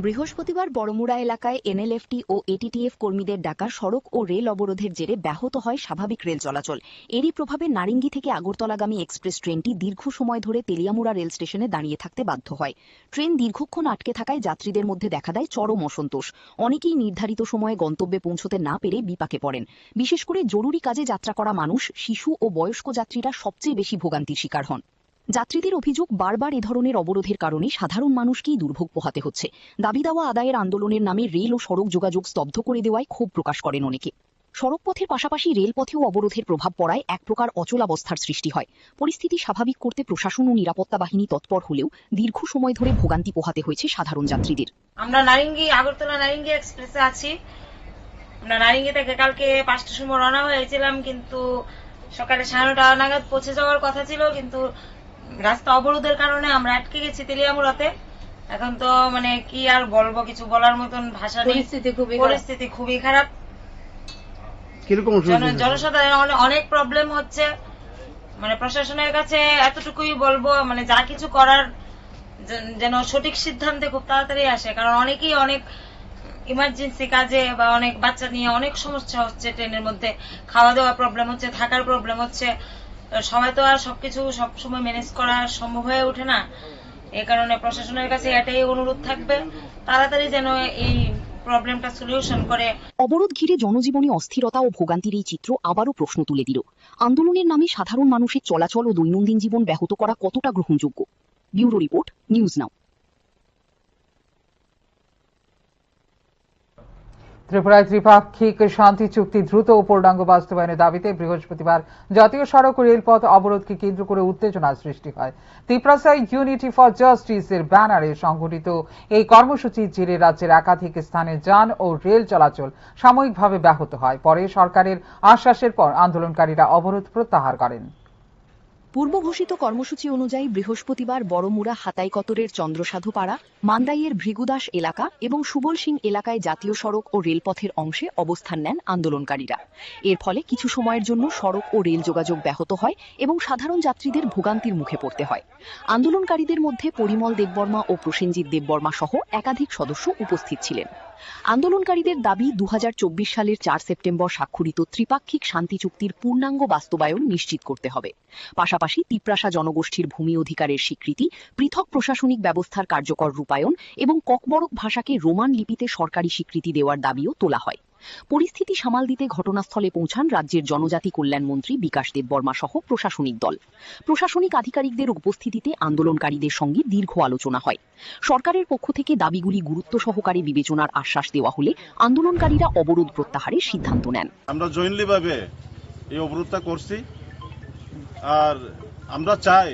বৃহস্পতিবার বড়মুড়া এলাকায় এনএলএফটি ও এটিটিএফ কর্মীদের ডাকা সড়ক ও রেল অবরোধের জেরে ব্যাহত হয় স্বাভাবিক রেল চলাচল। এরই প্রভাবে নারিঙ্গি থেকে আগরতলাগামী এক্সপ্রেস ট্রেনটি দীর্ঘ সময় ধরে তেলিয়ামুড়া রেল স্টেশনে দাঁড়িয়ে থাকতে বাধ্য হয়। ট্রেন দীর্ঘক্ষণ আটকে থাকায় যাত্রীদের মধ্যে দেখা দেয় চরম অসন্তোষ। অনেকেই নির্ধারিত সময়ে গন্তব্যে পৌঁছতে না পেরে বিপাকে পড়েন। বিশেষ করে জরুরি কাজে যাত্রা করা মানুষ, শিশু ও বয়স্ক যাত্রীরা সবচেয়ে বেশি ভোগান্তির শিকার হন। যাত্রীদের অভিযোগ, বারবার এ ধরনের অবরোধের কারণে সাধারণ মানুষকেই দুর্ভোগ পোহাতে হচ্ছে। দাবি দাওয়া আদায়ের আন্দোলনের নামে রেল ও সড়ক যোগাযোগ স্তব্ধ করে দেওয়ায় ক্ষোভ প্রকাশ করেন অনেকে। সড়কপথের পাশাপাশি রেলপথেও অবরোধের প্রভাব পড়ায় এক প্রকার অচলাবস্থার সৃষ্টি হয়। পরিস্থিতি স্বাভাবিক করতে প্রশাসন ও নিরাপত্তা বাহিনী তৎপর হলেও দীর্ঘ সময় ধরে ভোগান্তি পোহাতে হয়েছে সাধারণ যাত্রীদের। আমরা আগরতলা নারিঙ্গি এক্সপ্রেসে আছি। আমরা নারিঙ্গি থেকে কালকে 5টার সময় রওনা হয়েছিলাম, কিন্তু সকালে 9:30 নাগাদ পৌঁছে যাওয়ার কথা ছিল, কিন্তু রাস্তা অবরোধের কারণে আমরা আটকে গেছি তেলিয়ামুড়াতে। এখন তো মানে কি আর বলবো, কিছু বলার মতন ভাষা নেই। পরিস্থিতি খুবই খারাপ। জনসাধারণ অনেক প্রবলেম হচ্ছে। মানে প্রশাসনের কাছে এতটুকুই বলবো, মানে যা কিছু করার যেন সঠিক সিদ্ধান্তে খুব তাড়াতাড়ি আসে, কারণ অনেকেই অনেক ইমার্জেন্সি কাজে বা অনেক বাচ্চা নিয়ে অনেক সমস্যা হচ্ছে। ট্রেনের মধ্যে খাওয়া দাওয়া প্রবলেম হচ্ছে, থাকার প্রবলেম হচ্ছে। সবাই তো আর সবকিছু সবসময় ম্যানেজ করা সম্ভব হয়ে ওঠে না। এই কারণে প্রশাসনের কাছে এটাই অনুরোধ থাকবে, তাড়াতাড়ি যেন এই প্রবলেমটা সলিউশন করে। অবরোধ ঘিরে জনজীবনে অস্থিরতা ও ভোগান্তির এই চিত্র আবারও প্রশ্ন তুলে দিল, আন্দোলনের নামে সাধারণ মানুষের চলাচল ও দৈনন্দিন জীবন ব্যাহত করা কতটা গ্রহণযোগ্য। ব্যুরো রিপোর্ট, নিউজ নাও। ত্রিপুরায় ত্রিপাক্ষিক শান্তি চুক্তি দ্রুত ও পূর্ণাঙ্গ বাস্তবায়নের দাবিতে বৃহস্পতিবার জাতীয় সড়ক ও রেলপথ অবরোধকে কেন্দ্র করে উত্তেজনার সৃষ্টি হয়। ত্রিপুরায় ইউনিটি ফর জাস্টিসের ব্যানারে সংগঠিত এই কর্মসূচির জেরে রাজ্যের একাধিক স্থানে যান ও রেল চলাচল সাময়িকভাবে ব্যাহত হয়। পরে সরকারের আশ্বাসের পর আন্দোলনকারীরা অবরোধ প্রত্যাহার করেন। পূর্ব ঘোষিত কর্মসূচি অনুযায়ী বৃহস্পতিবার বড়মুড়া হাতাইকতরের চন্দ্রসাধুপাড়া, মান্দাইয়ের ভৃগুদাস এলাকা এবং সুবল সিং এলাকায় জাতীয় সড়ক ও রেলপথের অংশে অবস্থান নেন আন্দোলনকারীরা। এর ফলে কিছু সময়ের জন্য সড়ক ও রেল যোগাযোগ ব্যাহত হয় এবং সাধারণ যাত্রীদের ভোগান্তির মুখে পড়তে হয়। আন্দোলনকারীদের মধ্যে পরিমল দেববর্মা ও প্রসেনজিৎ দেববর্মা সহ একাধিক সদস্য উপস্থিত ছিলেন। আন্দোলনকারীদের দাবি 2024 সালের 4 সেপ্টেম্বর স্বাক্ষরিত ত্রিপাক্ষিক শান্তি চুক্তির পূর্ণাঙ্গ বাস্তবায়ন নিশ্চিত করতে হবে। পাশাপাশি তিপ্রাসা জনগোষ্ঠীর ভূমি অধিকারের স্বীকৃতি, পৃথক প্রশাসনিক ব্যবস্থার কার্যকর রূপায়ণ এবং ককবরক ভাষাকে রোমান লিপিতে সরকারি স্বীকৃতি দেওয়ার দাবিও তোলা হয়। পরিস্থিতি সামাল দিতে ঘটনাস্থলে পৌঁছান রাজ্যের জনজাতি কল্যাণ মন্ত্রী বিকাশ দেববর্মা সহ প্রশাসনিক দল। প্রশাসনিক আধিকারিকদের উপস্থিতিতে আন্দোলনকারীদের সঙ্গে দীর্ঘ আলোচনা হয়। সরকারের পক্ষ থেকে দাবিগুলি গুরুত্ব সহকারে বিবেচনার আশ্বাস দেওয়া হলে আন্দোলনকারীরা অবরোধ প্রত্যাহারের সিদ্ধান্ত নেন। আমরা জয়েন্টলি ভাবে এই অবরোধটা করছি, আর আমরা চাই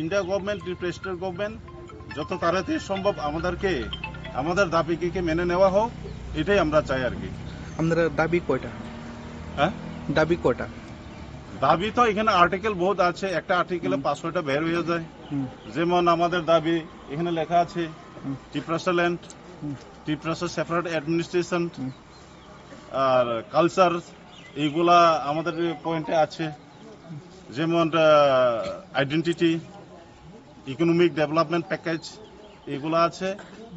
ইন্ডিয়া গভর্নমেন্ট, প্রেসিডেন্ট গভর্নমেন্ট যত তাড়াতাড়ি সম্ভব আমাদের দাবিকে মেনে নেওয়া হোক, এটাই আমরা চাই আর কি। আমাদের দাবি কয়টা? হ্যাঁ, দাবি কয়টা? দাবি তো এখানে আর্টিকেল বহুত আছে, একটা আর্টিকেলে 500টা বের হয়ে যায়। যেমন আমাদের দাবি এখানে লেখা আছে Tripura land, Tripura separate administration আর কালচার, এইগুলা আমাদের পয়েন্টে আছে। যেমন আইডেন্টিটি, ইকোনমিক ডেভেলপমেন্ট প্যাকেজ, এগুলো আছে।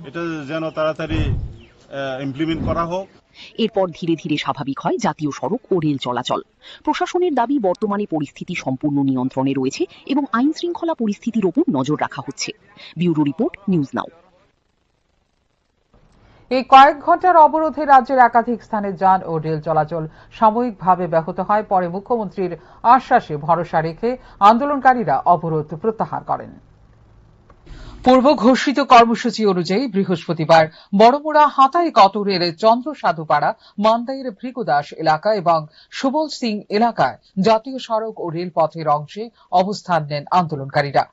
এটা যেন তাড়াতাড়ি ইমপ্লিমেন্ট করা হোক। এরপর ধীরে ধীরে স্বাভাবিক হয় জাতীয় সড়ক ও রেল চলাচল। প্রশাসনের দাবি, বর্তমানে পরিস্থিতি সম্পূর্ণ নিয়ন্ত্রণে রয়েছে এবং আইন শৃঙ্খলা পরিস্থিতির ওপর নজর রাখা হচ্ছে। ব্যুরো রিপোর্ট, নিউজ নাও। এই কয়েক ঘন্টার অবরোধে রাজ্যের একাধিক স্থানে যান ও রেল চলাচল সাময়িকভাবে ব্যাহত হয়। পরে মুখ্যমন্ত্রীর আশ্বাসে ভরসা রেখে আন্দোলনকারীরা অবরোধ প্রত্যাহার করেন। পূর্ব ঘোষিত কর্মসূচি অনুযায়ী বৃহস্পতিবার বড়মুড়া হাতাই কতরের চন্দ্রসাধুপাড়া, মান্দাইয়ের ভৃগুদাস এলাকা এবং সুবল সিং এলাকায় জাতীয় সড়ক ও রেলপথের অংশে অবস্থান নেন আন্দোলনকারীরা।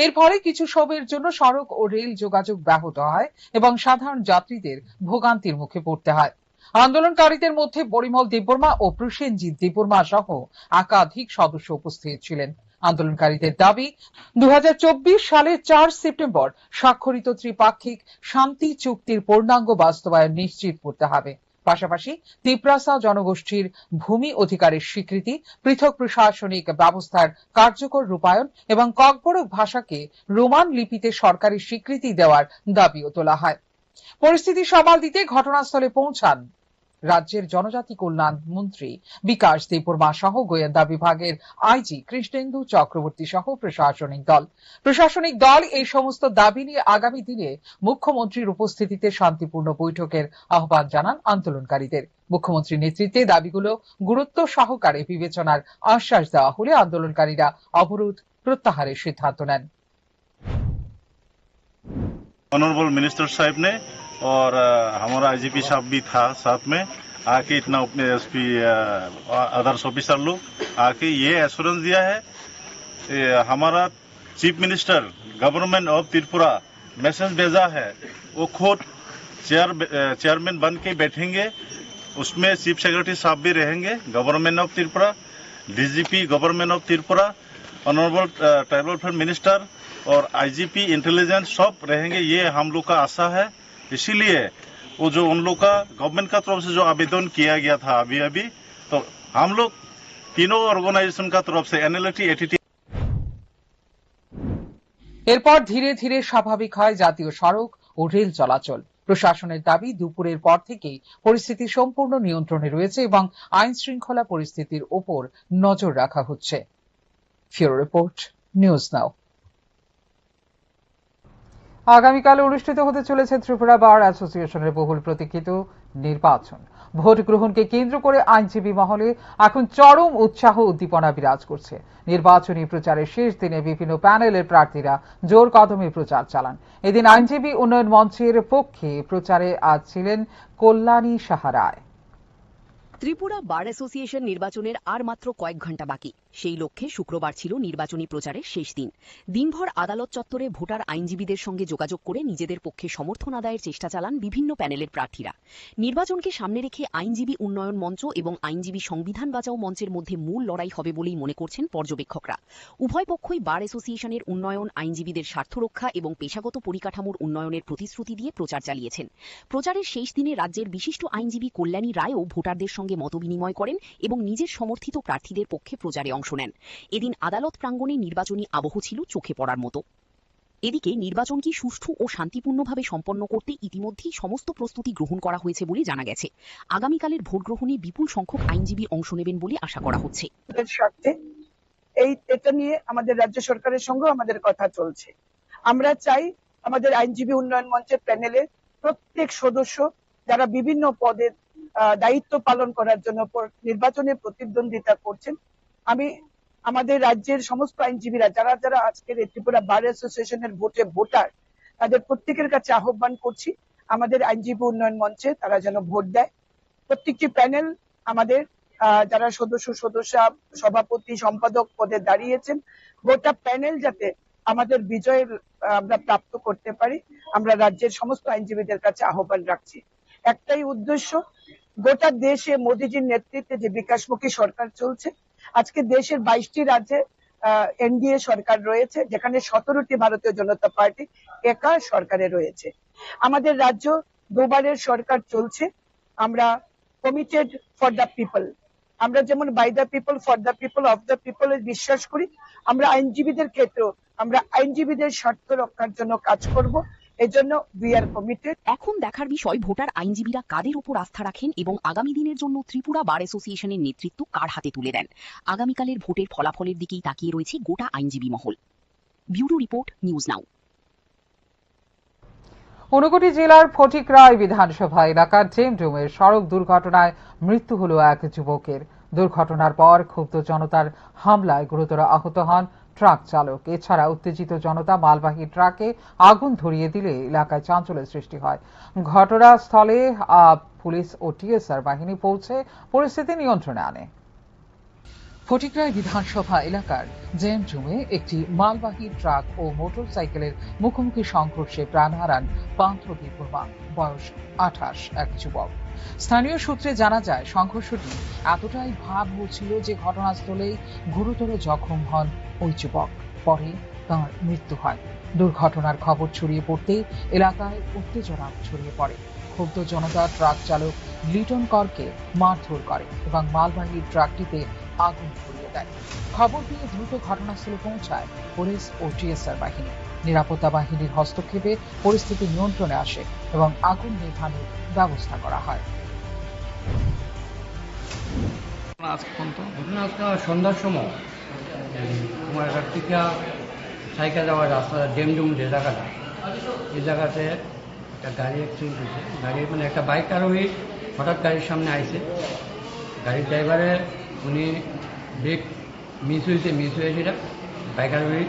এর ফলে কিছু সময়ের জন্য সড়ক ও রেল যোগাযোগ ব্যাহত হয় এবং সাধারণ যাত্রীদের ভোগান্তির মুখে পড়তে হয়। আন্দোলনকারীদের মধ্যে পরিমল দেববর্মা ও প্রসেনজিৎ দেববর্মা সহ একাধিক সদস্য উপস্থিত ছিলেন। আন্দোলনকারীদের দাবি, 2024 সালের 4 সেপ্টেম্বর স্বাক্ষরিত ত্রিপাক্ষিক শান্তি চুক্তির পূর্ণাঙ্গ বাস্তবায়ন নিশ্চিত করতে হবে। পাশাপাশি তিপ্রাসা জনগোষ্ঠীর ভূমি অধিকারের স্বীকৃতি, পৃথক প্রশাসনিক ব্যবস্থার কার্যকর রূপায়ণ এবং ককবরক ভাষাকে রোমান লিপিতে সরকারি স্বীকৃতি দেওয়ার দাবিও তোলা হয়। পরিস্থিতি সামাল দিতে ঘটনাস্থলে পৌঁছান রাজ্যের জনজাতি কল্যাণ মন্ত্রী বিকাশ দেববর্মা সহ গোয়েন্দা বিভাগের আইজি কৃষ্ণেন্দু চক্রবর্তী সহ প্রশাসনিক দল এই সমস্ত দাবি নিয়ে আগামী দিনে মুখ্যমন্ত্রীর উপস্থিতিতে শান্তিপূর্ণ বৈঠকের আহ্বান জানান আন্দোলনকারীদের। মুখ্যমন্ত্রীর নেতৃত্বে দাবিগুলো গুরুত্ব সহকারে বিবেচনার আশ্বাস দেওয়া হলে আন্দোলনকারীরা অবরোধ প্রত্যাহারের সিদ্ধান্ত নেন। ऑनरेबल मिनिस्टर साहब ने और हमारा आईजीपी साहब भी था साथ में, आके इतना एसपी अदर्स ऑफिसर लोग आके ये एश्योरेंस दिया है। हमारा chief minister government of Tripura message भेजा है, वो खुद चेयरमैन बन के बैठेंगे, उसमें चीफ सेक्रेटरी साहब भी रहेंगे, government of Tripura, DGP government of Tripura, honourable tribal welfare minister और आईजीपी इंटेलिजेंस सब रहेंगे। ये हम लोग का आशा है। इसीलिए वो जो उन लोग का गवर्नमेंट का तरफ से जो आवेदन किया गया था अभी तो हम लोग तीनों ऑर्गेनाइजेशन का तरफ से एनएलटी एटीटी। এরপর ধীরে ধীরে স্বাভাবিক হয় জাতীয় সড়ক ও রেল চলাচল। প্রশাসনের দাবি, দুপুরের পর থেকেই পরিস্থিতি সম্পূর্ণ নিয়ন্ত্রণে রয়েছে এবং আইন শৃঙ্খলা পরিস্থিতির ওপর নজর রাখা হচ্ছে। ফিউরো রিপোর্ট, নিউজ নাও। আগামীকাল অনুষ্ঠিত হতে চলেছে ত্রিপুরা বার অ্যাসোসিয়েশনের বহুল প্রতীক্ষিত নির্বাচন। ভোট গ্রহণকে কেন্দ্র করে আইনজীবী মহলে এখন চরম উৎসাহ উদ্দীপনা বিরাজ করছে। নির্বাচনী প্রচারের শেষ দিনে বিভিন্ন প্যানেলের প্রার্থীরা জোর কদমে প্রচার চালান। এদিন আইনজীবী উন্নয়ন মঞ্চের পক্ষে প্রচারে আজ ছিলেন কল্যাণী সাহা রায়। ত্রিপুরা বার অ্যাসোসিয়েশন নির্বাচনের আর মাত্র কয়েক ঘণ্টা বাকি। সেই লক্ষ্যে শুক্রবার ছিল নির্বাচনী প্রচারের শেষ দিন। দিনভর আদালত চত্বরে ভোটার আইনজীবীদের সঙ্গে যোগাযোগ করে নিজেদের পক্ষে সমর্থন আদায়ের চেষ্টা চালান বিভিন্ন প্যানেলের প্রার্থীরা। নির্বাচনকে সামনে রেখে আইনজীবী উন্নয়ন মঞ্চ এবং আইনজীবী সংবিধান বাঁচাও মঞ্চের মধ্যে মূল লড়াই হবে বলেই মনে করছেন পর্যবেক্ষকরা। উভয় পক্ষই বার অ্যাসোসিয়েশনের উন্নয়ন, আইনজীবীদের স্বার্থ রক্ষা এবং পেশাগত পরিকাঠামোর উন্নয়নের প্রতিশ্রুতি দিয়ে প্রচার চালিয়েছেন। প্রচারের শেষ দিনে রাজ্যের বিশিষ্ট আইনজীবী কল্যাণী রায়ও ভোটারদের সঙ্গে মতবিনিময় করেন এবং নিজের সমর্থিত প্রার্থীদের পক্ষে প্রচারে অংশ নেন। এদিন আদালত প্রাঙ্গণে নির্বাচনী আবহ ছিল চোখে পড়ার মতো। এদিকে নির্বাচনকে সুষ্ঠু ও শান্তিপূর্ণভাবে সম্পন্ন করতে ইতিমধ্যেই সমস্ত প্রস্তুতি গ্রহণ করা হয়েছে বলে জানা গেছে। আগামীকালের ভোট গ্রহণে বিপুল সংখ্যক আইনজীবী অংশ নেবেন বলে আশা করা হচ্ছে। এটা নিয়ে আমাদের রাজ্য সরকারের সঙ্গে আমাদের কথা চলছে। আমরা চাই আমাদের আইনজীবী উন্নয়ন মঞ্চের প্যানেলে প্রত্যেক সদস্য যারা বিভিন্ন পদের দায়িত্ব পালন করার জন্য নির্বাচনে প্রতিদ্বন্দ্বিতা করছেন, আমি আমাদের রাজ্যের সমস্ত আইনজীবীরা যারা যারা আজকের ত্রিপুরা বার অ্যাসোসিয়েশনের ভোটার, তাদের প্রত্যেকের কাছে আহ্বান করছি আমাদের আইনজীবী উন্নয়ন মঞ্চে তারা যেন ভোট দেয়। প্রত্যেকটি প্যানেল আমাদের যারা সদস্য, সভাপতি, সম্পাদক পদে দাঁড়িয়েছেন, গোটা প্যানেল যাতে আমাদের বিজয় আমরা প্রাপ্ত করতে পারি, আমরা রাজ্যের সমস্ত আইনজীবীদের কাছে আহ্বান রাখছি। একটাই উদ্দেশ্য, গোটা দেশে মোদীজির নেতৃত্বে যে বিকাশমুখী সরকার চলছে, আজকে দেশের 22টি রাজ্যে এনডিএ সরকার রয়েছে, যেখানে 17টি ভারতীয় জনতা পার্টি একা সরকারে রয়েছে। আমাদের রাজ্য দুবারের সরকার চলছে। আমরা কমিটেড ফর দ্য পিপল, আমরা যেমন by the people, for the people, of the people বিশ্বাস করি, আমরা আইনজীবীদের ক্ষেত্রেও আমরা আইনজীবীদের স্বার্থ রক্ষার জন্য কাজ করব এই জন্য উই আর কমিটেড। এখন দেখার বিষয় ভোটার আইনজীবীরা কাদের উপর আস্থা রাখেন এবং আগামী দিনের জন্য ত্রিপুরা বার অ্যাসোসিয়েশনের নেতৃত্ব কার হাতে তুলে দেন। আগামীকালের ভোটের ফলাফলের দিকেই তাকিয়ে রয়েছে গোটা আইনজীবী মহল। ব্যুরো রিপোর্ট, নিউজ নাও। ঊনকোটি জেলার ফটিকরায় বিধানসভা এলাকার জেমডুমে সড়ক দুর্ঘটনায় মৃত্যু হল এক যুবকের। দুর্ঘটনার পর ক্ষুব্ধ জনতার হামলায় গুরুতর আহত হন ট্রাক চালক। এছাড়া উত্তেজিত জনতা মালবাহী ট্রাকে আগুন ধরিয়ে দিলে এলাকায় চাঞ্চল্যের সৃষ্টি হয়। ঘটনাস্থলে পুলিশ ও টিএসআর বাহিনী পৌঁছে পরিস্থিতি নিয়ন্ত্রণে আনে। ফটিকরায় বিধানসভা এলাকার জেমজুমে একটি মালবাহী ট্রাক ও মোটরসাইকেলের মুখোমুখি সংঘর্ষে প্রাণ হারান পান্থ বিপর্মা, বয়স 28, এক যুবক। স্থানীয় সূত্রে জানা যায় সংঘর্ষটি এতটাই ভয়াবহ ছিল যে ঘটনাস্থলেই গুরুতর জখম হন ওই যুবক। পরে তাঁর মৃত্যু হয়। দুর্ঘটনার খবর ছড়িয়ে পড়তেই এলাকায় উত্তেজনা ছড়িয়ে পড়ে। ক্ষুব্ধ জনতা ট্রাক চালক লিটন করকে মারধর করে এবং মালবাহী ট্রাকটিতে আগুন ধরিয়ে দেয়। খবর পেয়ে দ্রুত ঘটনাস্থলে পৌঁছায় পুলিশ ও টিএসআর বাহিনী। নিরাপত্তা বাহিনীর হস্তক্ষেপে পরিস্থিতি নিয়ন্ত্রণে আসে এবং আগুন নেভানোর ব্যবস্থা করা হয়। সন্ধ্যার সময় কুমারঘাট থেকে সাইকেল যাওয়ার রাস্তা ডেমডুম যে জায়গাটা, এই জায়গাতে একটা গাড়ি অ্যাক্সিডেন্ট হয়েছে। গাড়ি মানে একটা বাইক আরোহী হঠাৎ গাড়ির সামনে আইছে। গাড়ির ড্রাইভারে উনি ব্রেক মিস হয়ে সেটা বাইক আরোহী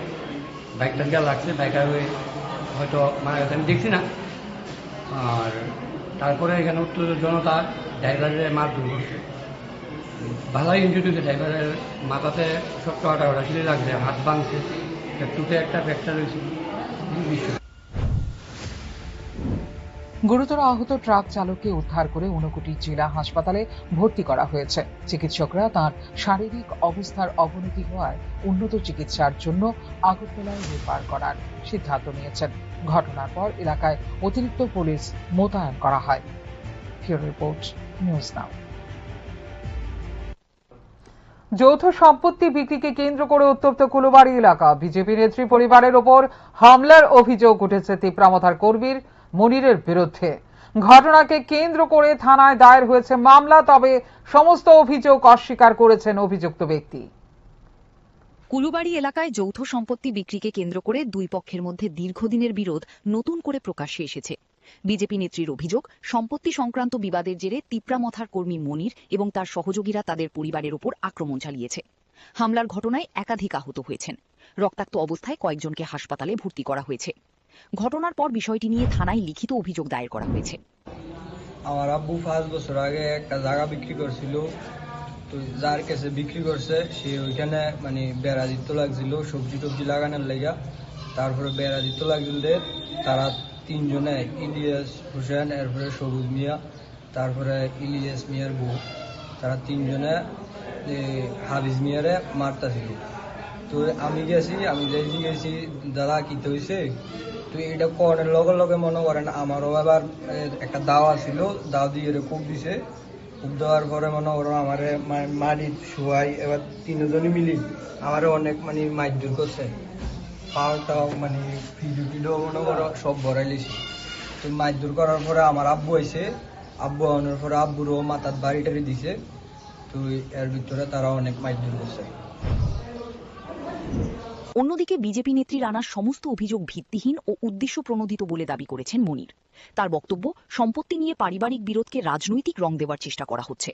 বাইকটা গিয়ে লাগছে। বাইক আরোহী হয়তো মারা গেছে, আমি দেখছি না। আর তারপরে এখানে উত্তেজিত জনতা ড্রাইভারের মারধর করছে। ভালোই ইনজুরি হয়েছে, ড্রাইভারের মাথাতে ছোট্ট আটা ছিঁড়ে লাগছে, হাত ভাঙছে, টুটে একটা ফ্র্যাকচার হয়েছে। গুরুতর আহত ট্রাক চালককে উদ্ধার করে ঊনকোটি জেলা হাসপাতালে ভর্তি করা হয়েছে। চিকিৎসকরা তাঁর শারীরিক অবস্থার অবনতি হওয়ায় উন্নত চিকিৎসার জন্য আগরতলায় রেফার করার সিদ্ধান্ত নিয়েছেন। ঘটনার পর এলাকায় অতিরিক্ত পুলিশ মোতায়েন করা হয়। ব্যুরো রিপোর্ট, নিউজ নাও। যৌথ সম্পত্তি বিক্রিকে কেন্দ্র করে উত্তপ্ত কুলুবাড়ি এলাকা। বিজেপি নেত্রী পরিবারের ওপর হামলার অভিযোগ উঠেছে তিপ্রামথার কর্মীর মনিরের বিরুদ্ধে। ঘটনাকে কেন্দ্র করে থানায় দায়ের হয়েছে মামলা, তবে সমস্ত অভিযোগ অস্বীকার করেছেন অভিযুক্ত ব্যক্তি। কুলুবাড়ি এলাকায় যৌথ সম্পত্তি বিক্রিকে কেন্দ্র করে দুই পক্ষের মধ্যে দীর্ঘদিনের বিরোধ নতুন করে প্রকাশ্যে এসেছে। বিজেপি নেত্রীর অভিযোগ, সম্পত্তি সংক্রান্ত বিবাদের জেরে তিপ্রামথার কর্মী মনির এবং তার সহযোগীরা তাদের পরিবারের ওপর আক্রমণ চালিয়েছে। হামলার ঘটনায় একাধিক আহত হয়েছেন। রক্তাক্ত অবস্থায় কয়েকজনকে হাসপাতালে ভর্তি করা হয়েছে। ঘটনার পর বিষয়টি নিয়ে থানায় লিখিত অভিযোগ দায়ের করা হয়েছে। আমার আব্বু 5 বছর আগে একটা জায়গা বিক্রি করছিল, তো যার কাছে বিক্রি করছে সে ওইখানে মানে বেড়া দিতে লাগছিল সবজি টবজি লাগানোর লেগা। তারপরে বেড়া দিতে লাগছিল, তারা তিনজনে, ইলিয়াস হোসেন, এরপরে সবুজ মিয়া, তারপরে ইলিয়াস মিয়ার বউ, তারা তিনজনে হাবিজ মিয়ারে মারতাছিল। তো আমি গেছি দাদা কিতে হয়েছে, তো এটা করার লগে লগে মনে করেন আমারও আবার একটা দাওয়া ছিল, দাও দিয়ে কূপ দিছে। কূপ দেওয়ার পরে মনে করেন আমার মাটির শোয়াই, এবার তিনজনই মিলি আমার অনেক মানে মারধর করছে। পাওয়াটাও মানে ভিডিও মনে করো সব ভরাই লিছি। তো মারধর করার পরে আমার আব্বু আইছে, আব্বু আনার পরে আব্বুরও মাথার বাড়ি টাড়ি দিছে। তো এর ভিতরে তারা অনেক মারধর করছে। অন্যদিকে বিজেপি নেত্রীর আনা সমস্ত অভিযোগ ভিত্তিহীন ও উদ্দেশ্য প্রণোদিত বলে দাবি করেছেন মনির। তার বক্তব্য, সম্পত্তি নিয়ে পারিবারিক বিরোধকে রাজনৈতিক রং দেওয়ার চেষ্টা করা হচ্ছে।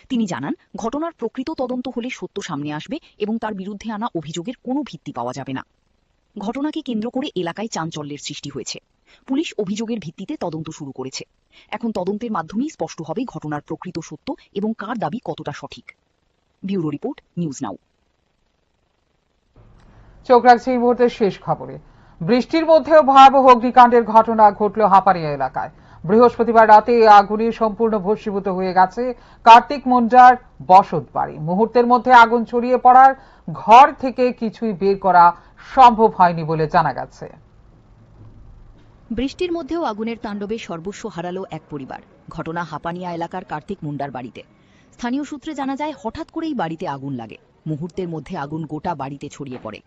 তিনি জানান, ঘটনার প্রকৃত তদন্ত হলে সত্য সামনে আসবে এবং তার বিরুদ্ধে আনা অভিযোগের কোনো ভিত্তি পাওয়া যাবে না। ঘটনাকে কেন্দ্র করে এলাকায় চাঞ্চল্যের সৃষ্টি হয়েছে। পুলিশ অভিযোগের ভিত্তিতে তদন্ত শুরু করেছে। এখন তদন্তের মাধ্যমেই স্পষ্ট হবে ঘটনার প্রকৃত সত্য এবং কার দাবি কতটা সঠিক। ব্যুরো রিপোর্ট, নিউজ নাও। চোখ রাখছে এই মুহূর্তের শেষ খবরে। বৃষ্টির মধ্যেও ভয়াবহ অগ্নিকাণ্ডের ঘটনা ঘটল হাপানিয়া এলাকায়। বৃহস্পতিবার রাতে আগুনে সম্পূর্ণ ভস্মীভূত হয়ে গেছে কার্তিক মুন্ডার বসত বাড়ি। মুহূর্তের মধ্যে আগুন ছড়িয়ে পড়ার ঘর থেকে কিছুই বের করা সম্ভব হয়নি বলে জানা গেছে। বৃষ্টির মধ্যেও আগুনের তাণ্ডবে সর্বস্ব হারালো এক পরিবার। ঘটনা হাপানিয়া এলাকার কার্তিক মুন্ডার বাড়িতে। স্থানীয় সূত্রে জানা যায় হঠাৎ করেই বাড়িতে আগুন লাগে। মুহূর্তের মধ্যে আগুন গোটা বাড়িতে ছড়িয়ে পড়ে।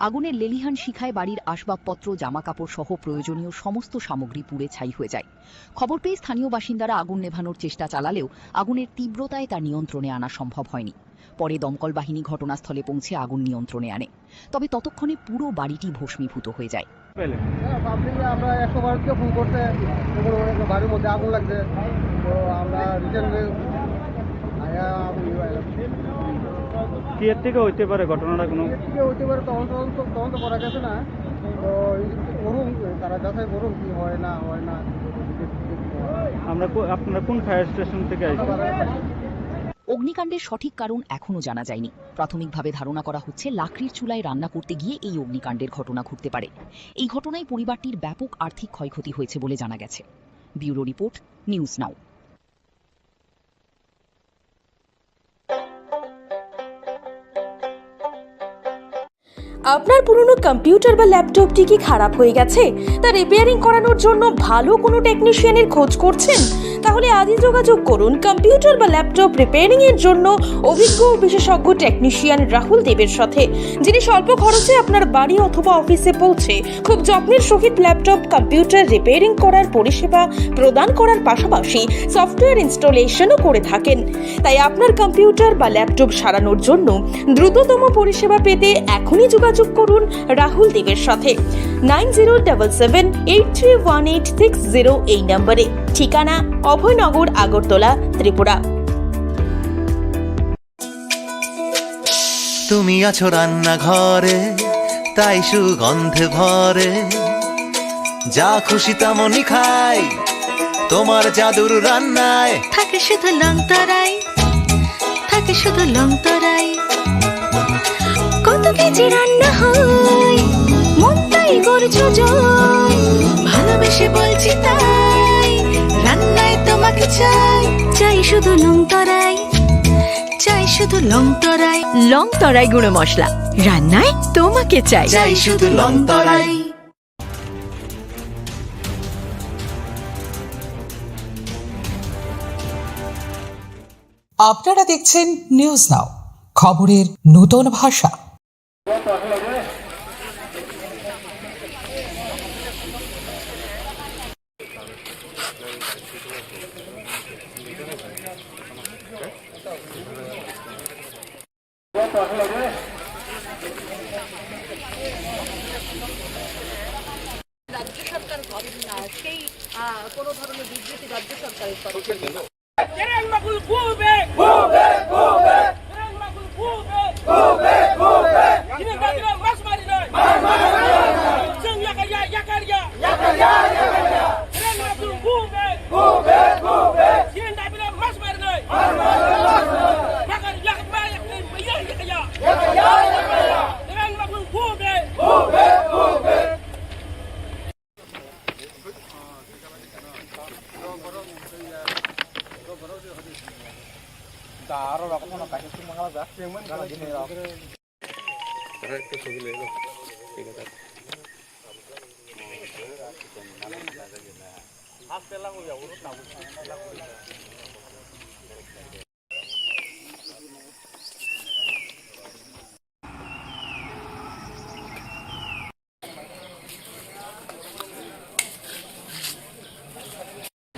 আগুনের লেলিহান শিখায় বাড়ির আসবাবপত্র, জামাকাপড় সহ প্রয়োজনীয় সমস্ত সামগ্রী পুড়ে ছাই হয়ে যায়। খবর পেয়ে স্থানীয় বাসিন্দারা আগুন নেভানোর চেষ্টা চালালেও আগুনের তীব্রতায় তা নিয়ন্ত্রণে আনা সম্ভব হয়নি। পরে দমকল বাহিনী ঘটনাস্থলে পৌঁছে আগুন নিয়ন্ত্রণে আনে, তবে ততক্ষণে পুরো বাড়িটি ভস্মীভূত হয়ে যায়। আমরা 112-কে ফোন করতে বাড়ির মধ্যে আগুন লাগছে, তো আমরা কি এর থেকে হইতে পারে ঘটনাটা? কোনো হইতে পারে, তখন তো করা গেছে না, তো করুন, তারা যাচাই করুন কি হয় না হয় না। আপনারা কোন ফায়ার স্টেশন থেকে আসছেন? অগ্নিকাণ্ডের সঠিক কারণ এখনো জানা যায়নি। প্রাথমিকভাবে ধারণা করা হচ্ছে লাকড়ির চুলায় রান্না করতে গিয়ে এই অগ্নিকাণ্ডের ঘটনা ঘটতে পারে। এই ঘটনায় পরিবারটির ব্যাপক আর্থিক ক্ষয়ক্ষতি হয়েছে বলে জানা গেছে। ব্যুরো রিপোর্ট, নিউজ নাও। আপনার পুরনো কম্পিউটার বা ল্যাপটপটি কি খারাপ হয়ে গেছে? তা রিপেয়ারিং করানোর জন্য ভালো কোনো টেকনিশিয়ানের খোঁজ করছেন? তাহলে আজই যোগাযোগ করুন কম্পিউটার বা ল্যাপটপ রিপেয়ারিং এর জন্য অভিজ্ঞ বিশেষজ্ঞ টেকনিশিয়ান রাহুল দেবের সাথে, যিনি স্বল্প খরচে আপনার বাড়ি অথবা অফিসে পৌঁছে খুব যত্নের সহিত ল্যাপটপ কম্পিউটার রিপেয়ারিং করার পরিষেবা প্রদান করার পাশাপাশি সফটওয়্যার ইনস্টলেশনও করে থাকেন। তাই আপনার কম্পিউটার বা ল্যাপটপ সারানোর জন্য দ্রুততম পরিষেবা পেতে এখনই যোগাযোগ করুন রাহুল দেবের সাথে 9077831860 এই নম্বরে। ঠিকানা অভয়নগর, আগরতলা, ত্রিপুরা। তুমি আছো রান্নাঘরে, তাই সুগন্ধে ভরে, যা খুশি তেমনই খাই তোমার জাদুর রান্নায়। থাকে শুধু লং তরাই, থাকে শুধু লং তরাই। কত কেজি রান্না হয়, মন তাই করছো জয়। ভালোবেসে বলছি তাই, রান্নায় তোমাকে চাই, চাই শুধু লং তরাই, চাই শুধু লং তরাই। লং তরাই গুঁড়ো মশলা, রান্নায় তোমাকে চাই, চাই শুধু লং তরাই। আপনারা দেখছেন নিউজ নাও, খবরের নতুন ভাষা। রাজ্য সরকার করেন না, সেই কোনো ধরনের বিবৃতি রাজ্য সরকারের তরফে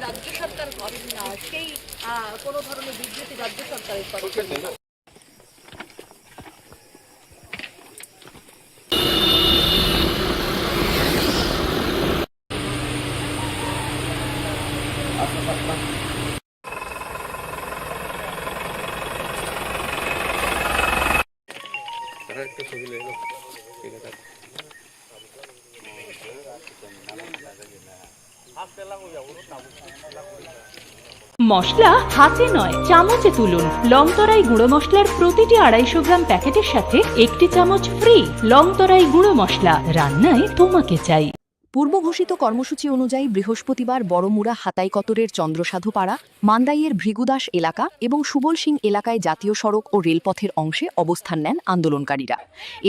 রাজ্য সরকার করেন না, সেই কোনো ধরনের বিবৃতি রাজ্য সরকারের তরফে মশলা হাতে নয় চামচে তুলুন। লংতরাই গুঁড়ো মশলার প্রতিটি 250 গ্রাম প্যাকেটের সাথে 1 চামচ ফ্রি। লংতরাই গুঁড়ো মশলা, রান্নায় তোমাকে চাই। পূর্ব ঘোষিত কর্মসূচি অনুযায়ী বৃহস্পতিবার বড়মুড়া হাতাইকতরের চন্দ্রসাধুপাড়া, মান্দাইয়ের ভৃগুদাস এলাকা এবং সুবল সিং এলাকায় জাতীয় সড়ক ও রেলপথের অংশে অবস্থান নেন আন্দোলনকারীরা।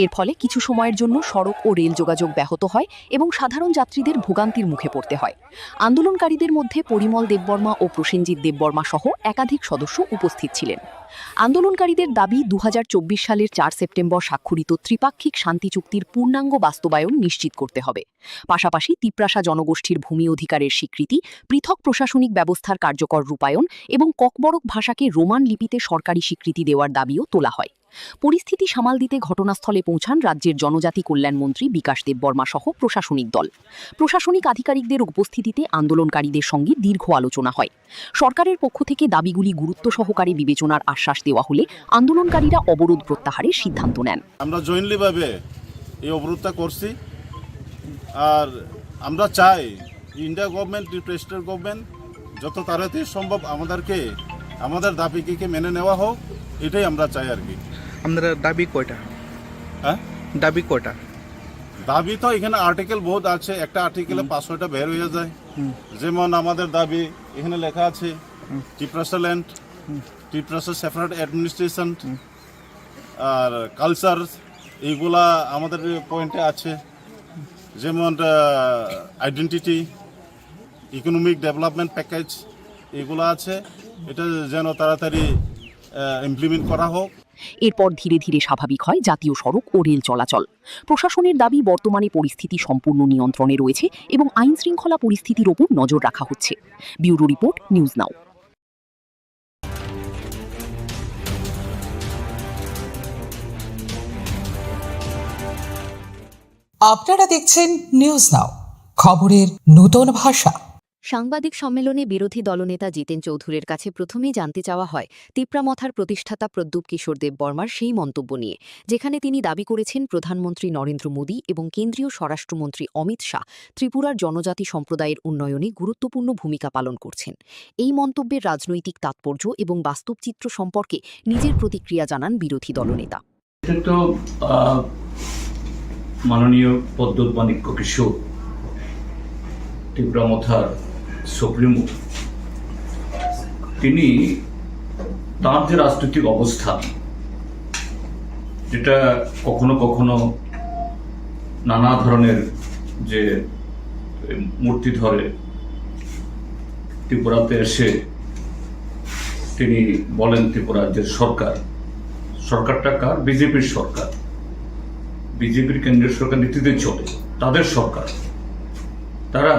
এর ফলে কিছু সময়ের জন্য সড়ক ও রেল যোগাযোগ ব্যাহত হয় এবং সাধারণ যাত্রীদের ভোগান্তির মুখে পড়তে হয়। আন্দোলনকারীদের মধ্যে পরিমল দেববর্মা ও প্রসেনজিৎ দেববর্মা সহ একাধিক সদস্য উপস্থিত ছিলেন। আন্দোলনকারীদের দাবি 2024 সালের 4 সেপ্টেম্বর স্বাক্ষরিত ত্রিপাক্ষিক শান্তি চুক্তির পূর্ণাঙ্গ বাস্তবায়ন নিশ্চিত করতে হবে। পাশাপাশি তিপ্রাসা জনগোষ্ঠীর ভূমি অধিকারের স্বীকৃতি, পৃথক প্রশাসনিক ব্যবস্থার কার্যকর রূপায়ণ এবং ককবরক ভাষাকে রোমান লিপিতে সরকারি স্বীকৃতি দেওয়ার দাবিও তোলা হয়। পরিস্থিতি সামাল দিতে ঘটনাস্থলে পৌঁছান রাজ্যের জনজাতি কল্যাণমন্ত্রী বিকাশ দেববর্মা সহ প্রশাসনিক দল। প্রশাসনিক আধিকারিকদের উপস্থিতিতে আন্দোলনকারীদের সঙ্গে দীর্ঘ আলোচনা হয়। সরকারের পক্ষ থেকে দাবিগুলি গুরুত্ব সহকারে বিবেচনার আশ্বাস দেওয়া হলে আন্দোলনকারীরা অবরোধ প্রত্যাহারের সিদ্ধান্ত নেন। আমরা জয়েন্টলিভাবে এই অবরোধটা করছি, আর আমরা চাই ইন্ডিয়া গভর্নমেন্ট, প্রেসিডেন্ট গভর্নমেন্ট যত তাড়াতাড়ি সম্ভব আমাদের দাবিকে মেনে নেওয়া হোক, এটাই আমরা চাই আর কি। আপনারা দাবি কয়টা? হ্যাঁ, দাবি কয়টা? দাবি তো এখানে আর্টিকেল বহুত আছে, একটা আর্টিকেলে 500টা বের হয়ে যায়। যেমন আমাদের দাবি এখানে লেখা আছে ত্রিপ্রাসা ল্যান্ড, ত্রিপ্রাসা সেপারেট অ্যাডমিনিস্ট্রেশন আর কালচার, এইগুলা আমাদের পয়েন্টে আছে। যেমন আইডেন্টিটি, ইকোনমিক ডেভেলপমেন্ট প্যাকেজ, এগুলো আছে। এটা যেন তাড়াতাড়ি ইমপ্লিমেন্ট করা হোক। এরপর ধীরে ধীরে স্বাভাবিক হয় জাতীয় সড়ক ও রেল চলাচল। প্রশাসনের দাবি বর্তমানে পরিস্থিতি সম্পূর্ণ নিয়ন্ত্রণে রয়েছে এবং আইন শৃঙ্খলা পরিস্থিতির ওপর নজর রাখা হচ্ছে। ব্যুরো রিপোর্ট, নিউজ নাও। আপনারা দেখছেন নিউজ নাও, খবরের নতুন ভাষা। সাংবাদিক সম্মেলনে বিরোধী দলনেতা জিতেন চৌধুরীর কাছে প্রথমেই জানতে চাওয়া হয় তিপ্রামথার প্রতিষ্ঠাতা প্রদ্যুৎ কিশোর দেববর্মার সেই মন্তব্য নিয়ে, যেখানে তিনি দাবি করেছেন প্রধানমন্ত্রী নরেন্দ্র মোদী এবং কেন্দ্রীয় স্বরাষ্ট্রমন্ত্রী অমিত শাহ ত্রিপুরার জনজাতি সম্প্রদায়ের উন্নয়নে গুরুত্বপূর্ণ ভূমিকা পালন করছেন। এই মন্তব্যের রাজনৈতিক তাৎপর্য এবং বাস্তব চিত্র সম্পর্কে নিজের প্রতিক্রিয়া জানান বিরোধী দলনেতা। মাননীয় প্রদ্যুৎ মাণিক্য কিশোর, তিপ্রামথার সুপ্রিমো, তিনি তাঁর যে রাজনৈতিক অবস্থান, যেটা কখনো কখনো নানা ধরনের যে মূর্তি ধরে ত্রিপুরাতে এসে তিনি বলেন ত্রিপুরার যে সরকারটা কার? বিজেপির সরকার, বিজেপির কেন্দ্রীয় সরকার নীতিতে চলে, তাদের সরকার। তারা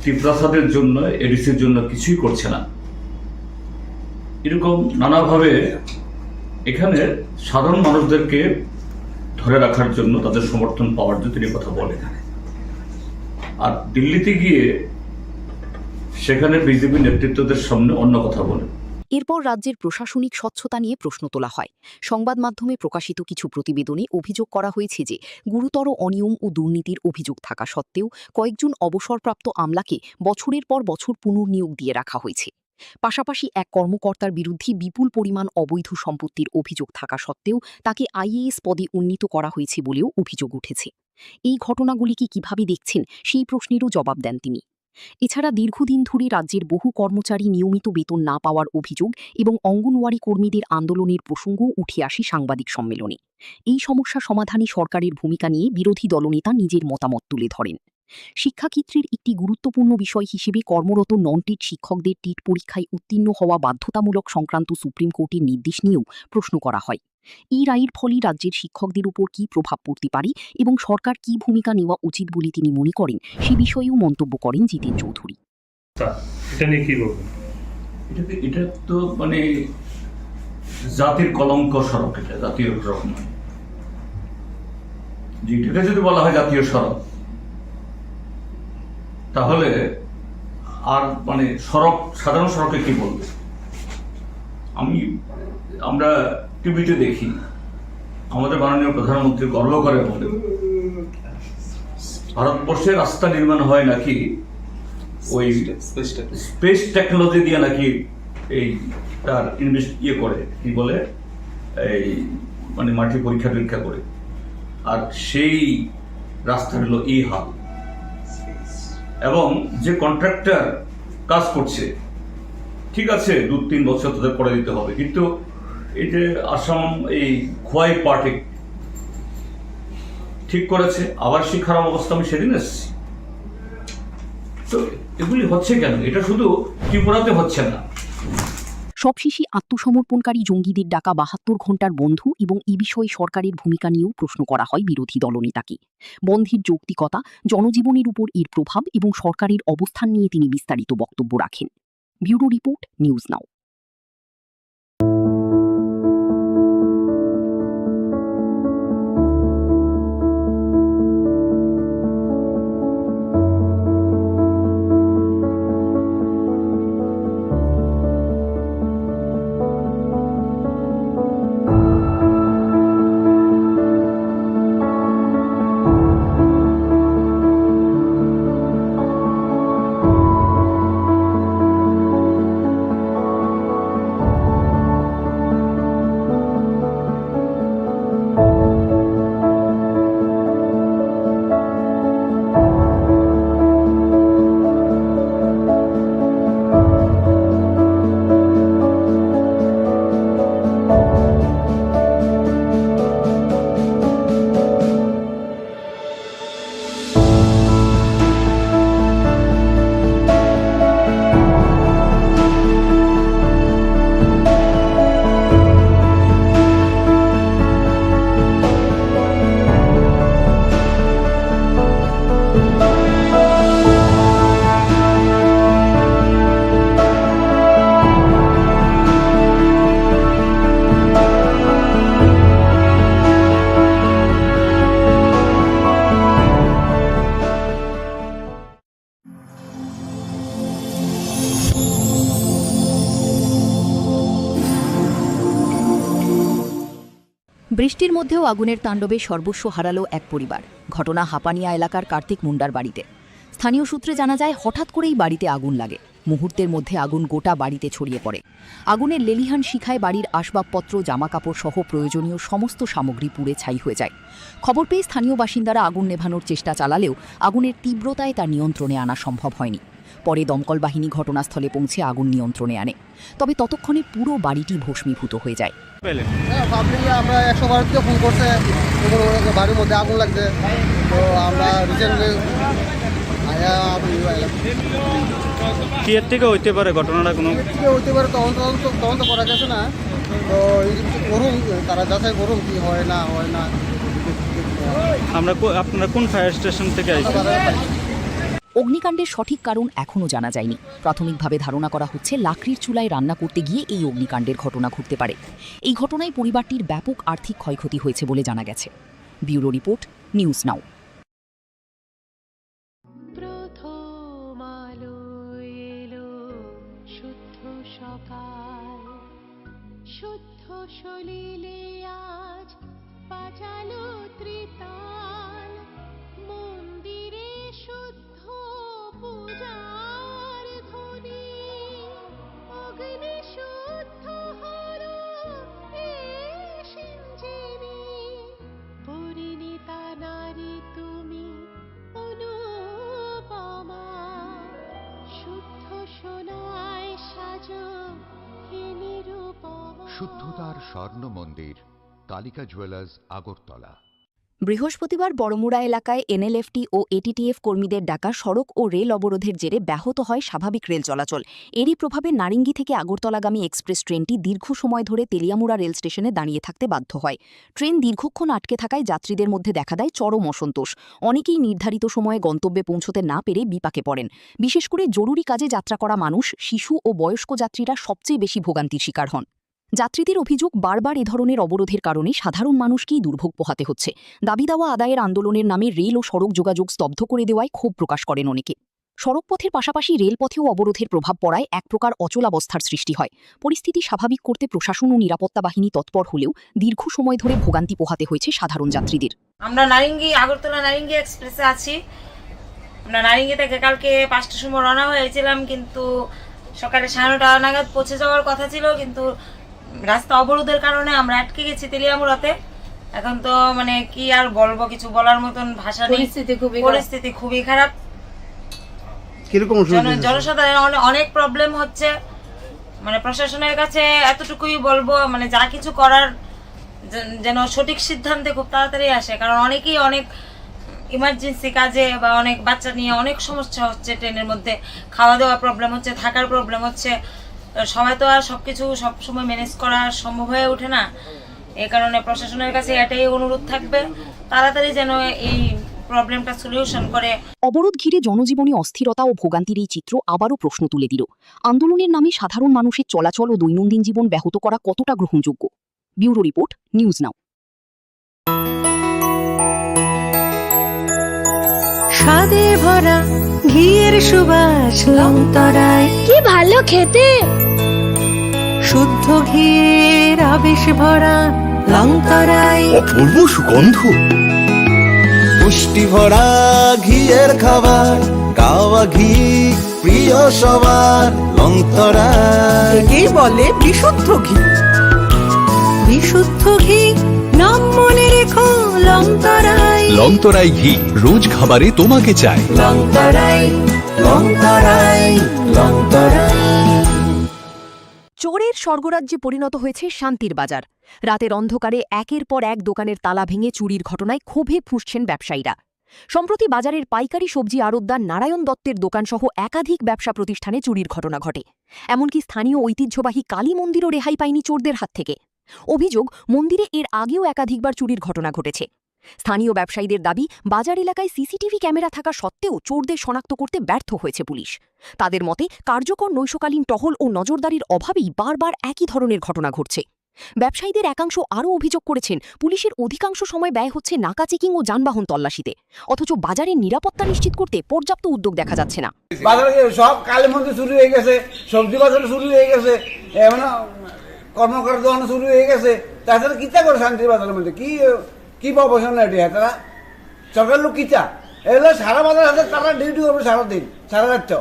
ত্রিপ্রাসাদের জন্য, এডিসির জন্য কিছুই করছে না, এরকম নানাভাবে এখানে সাধারণ মানুষদেরকে ধরে রাখার জন্য, তাদের সমর্থন পাওয়ার জন্য তিনি কথা বলেন। আর দিল্লিতে গিয়ে সেখানে বিজেপি নেতৃত্বদের সামনে অন্য কথা বলেন। এরপর রাজ্যের প্রশাসনিক স্বচ্ছতা নিয়ে প্রশ্ন তোলা হয়। সংবাদ মাধ্যমে প্রকাশিত কিছু প্রতিবেদনে অভিযোগ করা হয়েছে যে গুরুতর অনিয়ম ও দুর্নীতির অভিযোগ থাকা সত্ত্বেও কয়েকজন অবসরপ্রাপ্ত আমলাকে বছরের পর বছর পুনর্নিয়োগ দিয়ে রাখা হয়েছে। পাশাপাশি এক কর্মকর্তার বিরুদ্ধে বিপুল পরিমাণ অবৈধ সম্পত্তির অভিযোগ থাকা সত্ত্বেও তাকে আইএএস পদে উন্নীত করা হয়েছে বলেও অভিযোগ উঠেছে। এই ঘটনাগুলিকে কিভাবে দেখছেন সেই প্রশ্নেরও জবাব দেন তিনি। এছাড়া দীর্ঘদিন ধরে রাজ্যের বহু কর্মচারী নিয়মিত বেতন না পাওয়ার অভিযোগ এবং অঙ্গনওয়াড়ি কর্মীদের আন্দোলনের প্রসঙ্গও উঠে আসে সাংবাদিক সম্মেলনে। এই সমস্যা সমাধানে সরকারের ভূমিকা নিয়ে বিরোধী দলনেতা নিজের মতামত তুলে ধরেন। শিক্ষাক্ষেত্রের একটি গুরুত্বপূর্ণ বিষয় হিসেবে কর্মরত নন টিট শিক্ষকদের টিট পরীক্ষায় উত্তীর্ণ হওয়া বাধ্যতামূলক সংক্রান্ত সুপ্রিম কোর্টের নির্দেশ নিয়েও প্রশ্ন করা হয়। এই রায়ের ফলে রাজ্যের শিক্ষকদের উপর কী প্রভাব পড়তে পারে এবং সরকার কী ভূমিকা নেওয়া উচিত বলে তিনি মনে করেন, সে বিষয়েও মন্তব্য করেন জিতেন চৌধুরী। এটা তো মানে জাতির কলঙ্ক সড়ক, এটা জাতীয় সড়ক নয়। যেটাকে যদি বলা হয় জাতীয় সড়ক, তাহলে আর মানে সড়ক, সাধারণ সড়কে কি বলবে? আমরা টিভিতে দেখি, আমাদের মাননীয় প্রধানমন্ত্রী গর্ব করে বলে ভারতবর্ষে রাস্তা নির্মাণ হয় নাকি ওই স্পেস টেকনোলজি দিয়ে, নাকি এই তার করে কি বলে এই মানে মাটি পরীক্ষা করে, আর সেই রাস্তা হলো এই হাল। এবং যে কন্ট্রাক্টর কাজ করছে, ঠিক আছে 2-3 বছর তাদের করে দিতে হবে, কিন্তু এই যে আসাম এই খোয়াই পার্টি ঠিক করেছে, আবার সেই খারাপ অবস্থা আমি সেদিন এসেছি। তো এগুলি হচ্ছে কেন? এটা শুধু ত্রিপুরাতে হচ্ছে না। সবশেষে আত্মসমর্পণকারী জঙ্গিদের ডাকা 72 ঘণ্টার বন্ধ এবং এই বিষয়ে সরকারের ভূমিকা নিয়েও প্রশ্ন করা হয় বিরোধী দলনেতাকে। বন্ধের যৌক্তিকতা, জনজীবনের উপর এর প্রভাব এবং সরকারের অবস্থান নিয়ে তিনি বিস্তারিত বক্তব্য রাখেন। ব্যুরো রিপোর্ট, নিউজ নাও। বৃষ্টির মধ্যেও আগুনের তাণ্ডবে সর্বস্ব হারালো এক পরিবার। ঘটনা হাপানিয়া এলাকার কার্তিক মুন্ডার বাড়িতে। স্থানীয় সূত্রে জানা যায়, হঠাৎ করেই বাড়িতে আগুন লাগে। মুহূর্তের মধ্যে আগুন গোটা বাড়িতে ছড়িয়ে পড়ে। আগুনের লেলিহান শিখায় বাড়ির আসবাবপত্র, জামাকাপড় সহ প্রয়োজনীয় সমস্ত সামগ্রী পুড়ে ছাই হয়ে যায়। খবর পেয়ে স্থানীয় বাসিন্দারা আগুন নেভানোর চেষ্টা চালালেও আগুনের তীব্রতায় তা নিয়ন্ত্রণে আনা সম্ভব হয়নি। পরে দমকল বাহিনী ঘটনাস্থলে পৌঁছে আগুন নিয়ন্ত্রণে আনে, তবে ততক্ষণে পুরো বাড়িটি ভস্মীভূত হয়ে যায়। আমরা 112 ফোন করছে, বাড়ির মধ্যে আগুন লাগছে, তো আমরা রিসেন্টলি কি এর থেকে হইতে পারে ঘটনাটা? কোনো হইতে পারে, তখন তো করা গেছে না, তো করুন, তারা যাচাই করুন কি হয় না হয় না। আপনারা কোন ফায়ার স্টেশন থেকে আসছেন? অগ্নিকাণ্ডের সঠিক কারণ এখনও জানা যায়নি। প্রাথমিকভাবে ধারণা করা হচ্ছে লাকড়ির চুলায় রান্না করতে গিয়ে এই অগ্নিকাণ্ডের ঘটনা ঘটতে পারে। এই ঘটনায় পরিবারটির ব্যাপক আর্থিক ক্ষয়ক্ষতি হয়েছে বলে জানা গেছে। ব্যুরো রিপোর্ট, নিউজ নাও। প্রথম আলো এলো, শুদ্ধ সকাল, শুদ্ধ সলিলে আজ বাজালো ত্রিতাল, মন্দিরে শুদ্ধ পূজার ধ্বনি, অগ্নি শুদ্ধ হলো সিঞ্জিনি, পরিণীতা নারী তুমি অনুপমা, শুদ্ধ সোনায় সাজো হে নিরুপমা। শুদ্ধতার স্বর্ণ মন্দির, কালিকা জুয়েলার্স, আগরতলা। বৃহস্পতিবার বড়মুড়া এলাকায় এনএলএফটি ও এটিটিএফ কর্মীদের ডাকা সড়ক ও রেল অবরোধের জেরে ব্যাহত হয় স্বাভাবিক রেল চলাচল। এরই প্রভাবে নারিঙ্গি থেকে আগরতলাগামী এক্সপ্রেস ট্রেনটি দীর্ঘ সময় ধরে তেলিয়ামুড়া রেল স্টেশনে দাঁড়িয়ে থাকতে বাধ্য হয়। ট্রেন দীর্ঘক্ষণ আটকে থাকায় যাত্রীদের মধ্যে দেখা দেয় চরম অসন্তোষ। অনেকেই নির্ধারিত সময়ে গন্তব্যে পৌঁছতে না পেরে বিপাকে পড়েন। বিশেষ করে জরুরি কাজে যাত্রা করা মানুষ, শিশু ও বয়স্ক যাত্রীরা সবচেয়ে বেশি ভোগান্তির শিকার হন। যাত্রীদের অভিযোগ, বারবার এ ধরনের অবরোধের কারণে সাধারণ মানুষকেই দুর্ভোগ পোহাতে হচ্ছে। দাবি দাওয়া আদায়ের আন্দোলনের নামে রেল ও সড়ক যোগাযোগ স্তব্ধ করে দেওয়ায় ক্ষোভ প্রকাশ করেন অনেকে। সড়কপথের পাশাপাশি রেলপথেও অবরোধের প্রভাব পড়ায় এক প্রকার অচলাবস্থার সৃষ্টি হয়। পরিস্থিতি স্বাভাবিক করতে প্রশাসন ও নিরাপত্তা বাহিনী তৎপর হলেও দীর্ঘ সময় ধরে ভোগান্তি পোহাতে হয়েছে সাধারণ যাত্রীদের। আমরা আগরতলা নারিঙ্গি এক্সপ্রেসে আছি। আমরা নারিঙ্গি থেকে কালকে 5টার সময় রওনা হয়েছিলাম, কিন্তু সকালে 9:30 নাগাদ পৌঁছে যাওয়ার কথা ছিল, কিন্তু রাস্তা অবরোধের কারণে আমরা আটকে গেছি তেলিয়ামুড়াতে। এখন তো কি আর বলবো, কিছু বলার মতন ভাষা নেই। পরিস্থিতি খুবই খারাপ। কিরকম জনসাধারণের অনেক প্রবলেম হচ্ছে, মানে প্রশাসনের কাছে এতটুকুই বলবো, মানে যা কিছু করার যেন সঠিক সিদ্ধান্তে খুব তাড়াতাড়ি আসে, কারণ অনেকেই অনেক ইমার্জেন্সি কাজে বা অনেক বাচ্চা নিয়ে অনেক সমস্যা হচ্ছে, ট্রেনের মধ্যে খাওয়া দাওয়া প্রবলেম হচ্ছে, থাকার প্রবলেম হচ্ছে, সবাই তো আর সবকিছু সবসময় ম্যানেজ করা সম্ভব হয়ে ওঠে না। এই কারণে প্রশাসনের কাছে এটাই অনুরোধ থাকবে, তাড়াতাড়ি যেন এই প্রবলেমটা সলিউশন করে। অবরোধ ঘিরে জনজীবনে অস্থিরতা ও ভোগান্তির এই চিত্র আবারও প্রশ্ন তুলে দিল, আন্দোলনের নামে সাধারণ মানুষের চলাচল ও দৈনন্দিন জীবন ব্যাহত করা কতটা গ্রহণযোগ্য। ব্যুরো রিপোর্ট, নিউজ নাও। স্বাদে ভরা ঘিয়ের সুবাস লংতরায়, কি ভালো খেতে। শুদ্ধ ঘিয়ের আবেশ ভরা লংতরায়, অপূর্ব সুগন্ধ। পুষ্টি ভরা ঘিয়ের খাবার, গাওয়া ঘি প্রিয় সবার লংতরা। একেই বলে বিশুদ্ধ ঘি। বিশুদ্ধ ঘি নাম মনে রেখো লংতরায়। লংতরাই ঘি রোজ খাবারে তোমাকে চাই। লংতরাই লংতরাই লংতরাই। চোরের স্বর্গরাজ্যে পরিণত হয়েছে শান্তির বাজার। রাতের অন্ধকারে একের পর এক দোকানের তালা ভেঙে চুরির ঘটনায় ক্ষোভে ফুঁসছেন ব্যবসায়ীরা। সম্প্রতি বাজারের পাইকারি সবজি আড়তদার নারায়ণ দত্তের দোকানসহ একাধিক ব্যবসা প্রতিষ্ঠানে চুরির ঘটনা ঘটে। এমনকি স্থানীয় ঐতিহ্যবাহী কালী মন্দিরও রেহাই পায়নি চোরদের হাত থেকে। অভিযোগ, মন্দিরে এর আগেও একাধিকবার চুরির ঘটনা ঘটেছে। স্থানীয় ব্যবসায়ীদের দাবি, বাজার এলাকায় সিসিটিভি ক্যামেরা থাকা সত্ত্বেও চোরদের শনাক্ত করতে ব্যর্থ হয়েছে পুলিশ। তাদের মতে, কার্যকর নৈশকালীন টহল ও নজরদারির অভাবেই বারবার একই ধরনের ঘটনা ঘটছে। ব্যবসায়ীদের একাংশ আরও অভিযোগ করেছেন, পুলিশের অধিকাংশ সময় ব্যয় হচ্ছে নাকা চেকিং ও যানবাহন তল্লাশিতে, অথচ বাজারের নিরাপত্তা নিশ্চিত করতে পর্যাপ্ত উদ্যোগ দেখা যাচ্ছে না। বাজারে সব কালী মন্দির চুরি হয়ে গেছে, সবজি বাজার চুরি হয়ে গেছে, এমন কর্মকার দোকান চুরি হয়ে গেছে। তাছাড়া কিতা করে শান্তির বাজারের মধ্যে কি প্রফেশন এটি? তারা সরকার লোক কিতা এগুলো সারা বাজার হাতে তারা ডিউটি করবে সারাদিন, সারা রাত।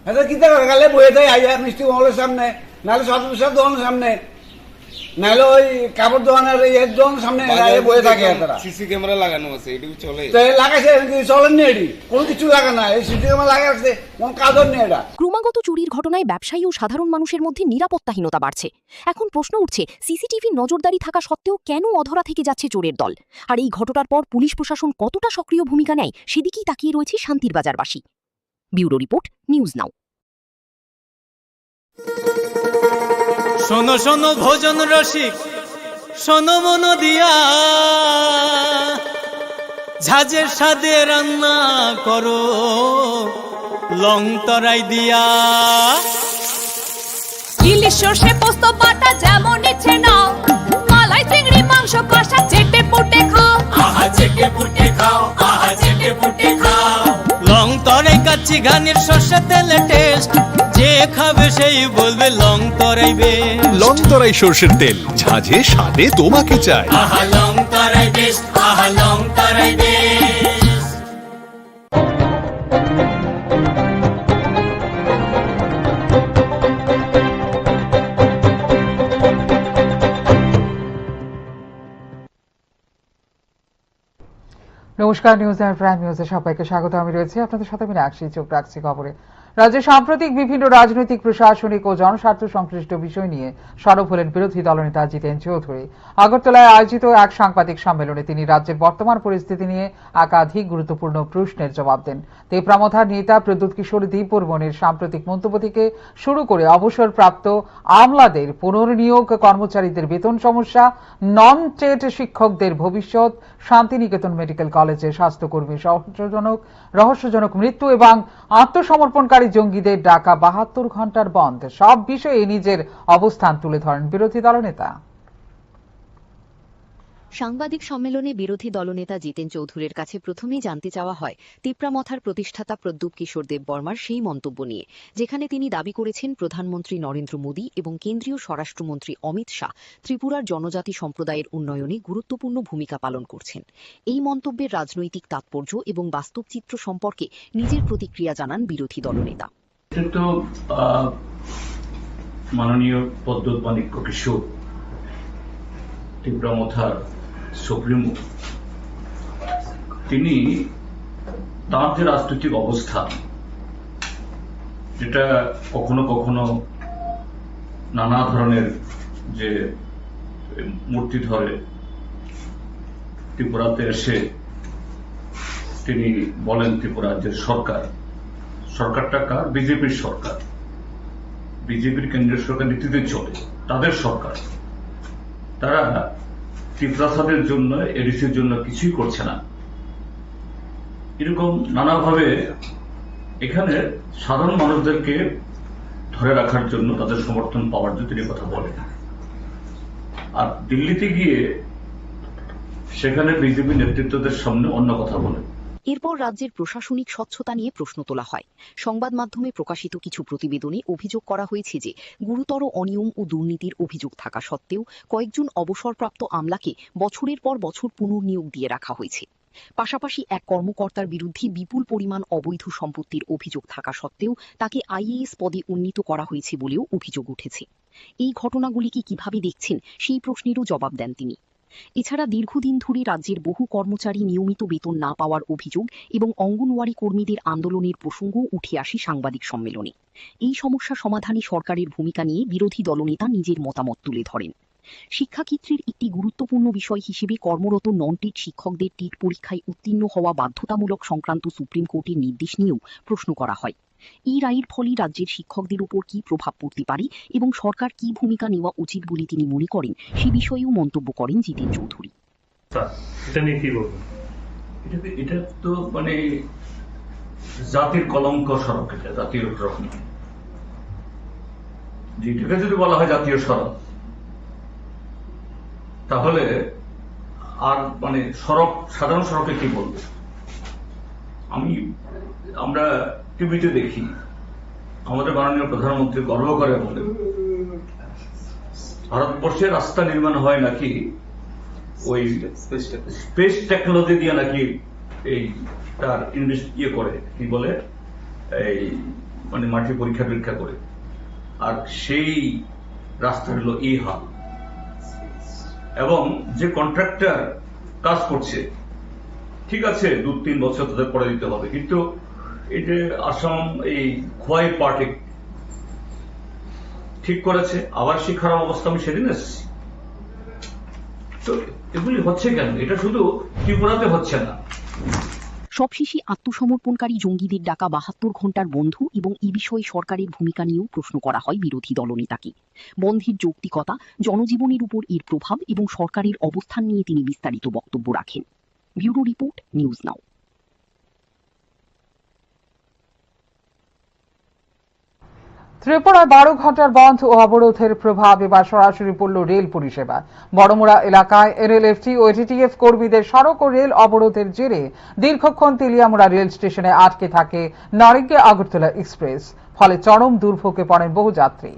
এটা কিতা করে গালে বয়ে দেয় আইয়া মিষ্টি মহলের সামনে, নাহলে সব দোকানের সামনে, নাহলে ওই কাপড় দোকানের এর দোকানের সামনে বয়ে থাকে। সিসি ক্যামেরা লাগানো আছে, এটুকু চলে? লাগাইছে, চলেননি এটি, কোনো কিছু লাগানো না। এই সিসি ক্যামেরা লাগাচ্ছে, কোন কাজর নেই এটা। ক্রমাগত চুরির ঘটনায় ব্যবসায়ী ও সাধারণ মানুষের মধ্যে নিরাপত্তাহীনতা বাড়ছে। এখন প্রশ্ন উঠছে, সিসিটিভি নজরদারি থাকা সত্ত্বেও কেন অধরা থেকে যাচ্ছে চোরের দল? আর এই ঘটনার পর পুলিশ প্রশাসন কতটা সক্রিয় ভূমিকা নেয়, সেদিকেই তাকিয়ে রয়েছে শান্তির বাজারবাসী। Bureau report, news now. শোনো শোনো ভোজন রসিক, শোনো মন দিয়া, ঝাঁঝের স্বাদে রান্না করো লংতরাই দিয়া। ইলিশ সর্ষে পোস্ত বাটা যেমন ইচ্ছে নাও, মালাই চিংড়ি মাংস কষা চেটে পুটে খাও। আহা চেটে পুটে খাও, আহা চেটে পুটে খাও। লংতরাই কাচ্চি ঘানির সর্ষে তেলে টেস্ট, যে খাবে সেই বলবে লংতরাই বেশ। লংতরাই সর্ষের তেল, ঝাঁঝে স্বাদে তোমাকে চাই। আহা লংতরাই বেশ, আহা লংতরাই বেশ। নমস্কার, নিউজ আর প্রাইম নিউজে সবাইকে স্বাগত। আমি রয়েছি আপনাদের সাথে মীনাক্ষী। চোখ রাখছি খবরে। রাজ্যে সাম্প্রতিক বিভিন্ন রাজনৈতিক, প্রশাসনিক ও জনস্বার্থ সংশ্লিষ্ট বিষয় নিয়ে সরব হলেন বিরোধী দলনেতা জিতেন চৌধুরী। আগরতলায় আয়োজিত এক সাংবাদিক সম্মেলনে তিনি রাজ্যের বর্তমান পরিস্থিতি নিয়ে একাধিক গুরুত্বপূর্ণ প্রশ্নের জবাব দেন। তেপ্রামথার নেতা প্রদ্যুৎ কিশোর দীপবর্মনের সাম্প্রতিক মন্তব্য থেকে শুরু করে অবসরপ্রাপ্ত আমলাদের পুনর্নিয়োগ, কর্মচারীদের বেতন সমস্যা, নন টেট শিক্ষকদের ভবিষ্যৎ, শান্তিনিকেতন মেডিকেল কলেজে স্বাস্থ্যকর্মীর রহস্যজনক মৃত্যু এবং আত্মসমর্পণকারী জঙ্গিদের ডাকা ৭২ ঘন্টার বন্ধ, সব বিষয়ে নিজের অবস্থান তুলে ধরেন বিরোধী দলনেতা। সাংবাদিক সম্মেলনে বিরোধী দলনেতা জিতেন চৌধুরীর কাছে প্রথমেই জানতে চাওয়া হয় তিপ্রামথার প্রতিষ্ঠাতা প্রদ্যুৎ কিশোর দেববর্মার সেই মন্তব্য নিয়ে, যেখানে তিনি দাবি করেছেন প্রধানমন্ত্রী নরেন্দ্র মোদী এবং কেন্দ্রীয় স্বরাষ্ট্রমন্ত্রী অমিত শাহ ত্রিপুরার জনজাতি সম্প্রদায়ের উন্নয়নে গুরুত্বপূর্ণ ভূমিকা পালন করছেন। এই মন্তব্যের রাজনৈতিক তাৎপর্য এবং বাস্তব চিত্র সম্পর্কে নিজের প্রতিক্রিয়া জানান বিরোধী দলনেতা। মাননীয় প্রদ্যুৎ মাণিক্য কিশোর, তিপ্রামথার সুপ্রিমো, তিনি তার যে রাজনৈতিক অবস্থান যেটা কখনো কখনো নানা ধরনের যে মূর্তি ধরে ত্রিপুরাতে এসে তিনি বলেন ত্রিপুরা যে সরকারটা কার? বিজেপির সরকার, বিজেপির কেন্দ্রীয় সরকার নীতিতে চলে, তাদের সরকার। তারা ত্রিপুরাসাদের জন্য, এডিসির জন্য কিছুই করছে না। এরকম নানাভাবে এখানে সাধারণ মানুষদেরকে ধরে রাখার জন্য, তাদের সমর্থন পাওয়ার জন্য তিনি কথা বলেন। আর দিল্লিতে গিয়ে সেখানে বিজেপি নেতৃত্বদের সামনে অন্য কথা বলেন। এরপর রাজ্যের প্রশাসনিক স্বচ্ছতা নিয়ে প্রশ্ন তোলা হয়। সংবাদ মাধ্যমে প্রকাশিত কিছু প্রতিবেদনে অভিযোগ করা হয়েছে যে গুরুতর অনিয়ম ও দুর্নীতির অভিযোগ থাকা সত্ত্বেও কয়েকজন অবসরপ্রাপ্ত আমলাকে বছরের পর বছর পুনর্নিয়োগ দিয়ে রাখা হয়েছে। পাশাপাশি এক কর্মকর্তার বিরুদ্ধে বিপুল পরিমাণ অবৈধ সম্পত্তির অভিযোগ থাকা সত্ত্বেও তাকে আইএএস পদে উন্নীত করা হয়েছে বলেও অভিযোগ উঠেছে। এই ঘটনাগুলিকে কিভাবে দেখছেন সেই প্রশ্নেরও জবাব দেন তিনি। এছাড়া দীর্ঘদিন ধরে রাজ্যের বহু কর্মচারী নিয়মিত বেতন না পাওয়ার অভিযোগ এবং অঙ্গনওয়াড়ি কর্মীদের আন্দোলনের প্রসঙ্গও উঠে আসে সাংবাদিক সম্মেলনে। এই সমস্যা সমাধানে সরকারের ভূমিকা নিয়ে বিরোধী দলনেতা নিজের মতামত তুলে ধরেন। শিক্ষাক্ষেত্রের একটি গুরুত্বপূর্ণ বিষয় হিসেবে কর্মরত নন টেট শিক্ষকদের টেট পরীক্ষায় উত্তীর্ণ হওয়া বাধ্যতামূলক সংক্রান্ত সুপ্রিম কোর্টের নির্দেশ নিয়েও প্রশ্ন করা হয়। এই রায়ের ফলে রাজ্যের শিক্ষকদের উপর কি প্রভাব পড়তে পারে এবং সরকার কি ভূমিকা নেওয়া উচিত বলে তিনি মনে করেন, সে বিষয়েও মন্তব্য করেন জিতেন চৌধুরী। এটা তো মানে জাতির কলঙ্ক সড়ক, এটা জাতীয় সড়ক নয়। যেটাকে যদি বলা হয় জাতীয় সড়ক, তাহলে আর মানে সড়ক, সাধারণ সড়কে কি বলবো? আমরা টিভিতে দেখি আমাদের মাননীয় প্রধানমন্ত্রী গর্ব করে বলে ভারতবর্ষে রাস্তা নির্মাণ হয় নাকি ওই স্পেস টেকনোলজি দিয়ে, নাকি এই তার করে কি বলে এই মানে মাটি পরীক্ষা করে। আর সেই রাস্তা হলো এই হাল। এবং যে কন্ট্রাক্টর কাজ করছে, ঠিক আছে 2-3 বছর তাদের পরে দিতে হবে, কিন্তু এই যে আসাম এই খোয়াই পার্টি ঠিক করেছে, আবার সেই খারাপ অবস্থা আমি সেদিন এসেছি। তো এগুলি হচ্ছে কেন? এটা শুধু ত্রিপুরাতে হচ্ছে না। সবশেষে আত্মসমর্পণকারী জঙ্গিদের ডাকা 72 ঘণ্টার বন্ধ এবং এই বিষয়ে সরকারের ভূমিকা নিয়েও প্রশ্ন করা হয় বিরোধী দলনেতাকে। বন্ধের যৌক্তিকতা, জনজীবনের উপর এর প্রভাব এবং সরকারের অবস্থান নিয়ে তিনি বিস্তারিত বক্তব্য রাখেন। ব্যুরো রিপোর্ট, নিউজ নাও। ত্রিপুরায় 12 ঘণ্টার বন্ধ ও অবরোধের প্রভাব এবার সরাসরি পড়ল রেল পরিষেবা। বড়মুড়া এলাকায় এনএলএফটি ও এটিটিএফ কর্মীদের সড়ক ও রেল অবরোধের জেরে দীর্ঘক্ষণ তেলিয়ামুড়া রেল স্টেশনে আটকে থাকে নারিঙ্গি আগরতলা এক্সপ্রেস, ফলে চরম দুর্ভোগে পড়েন বহু যাত্রী।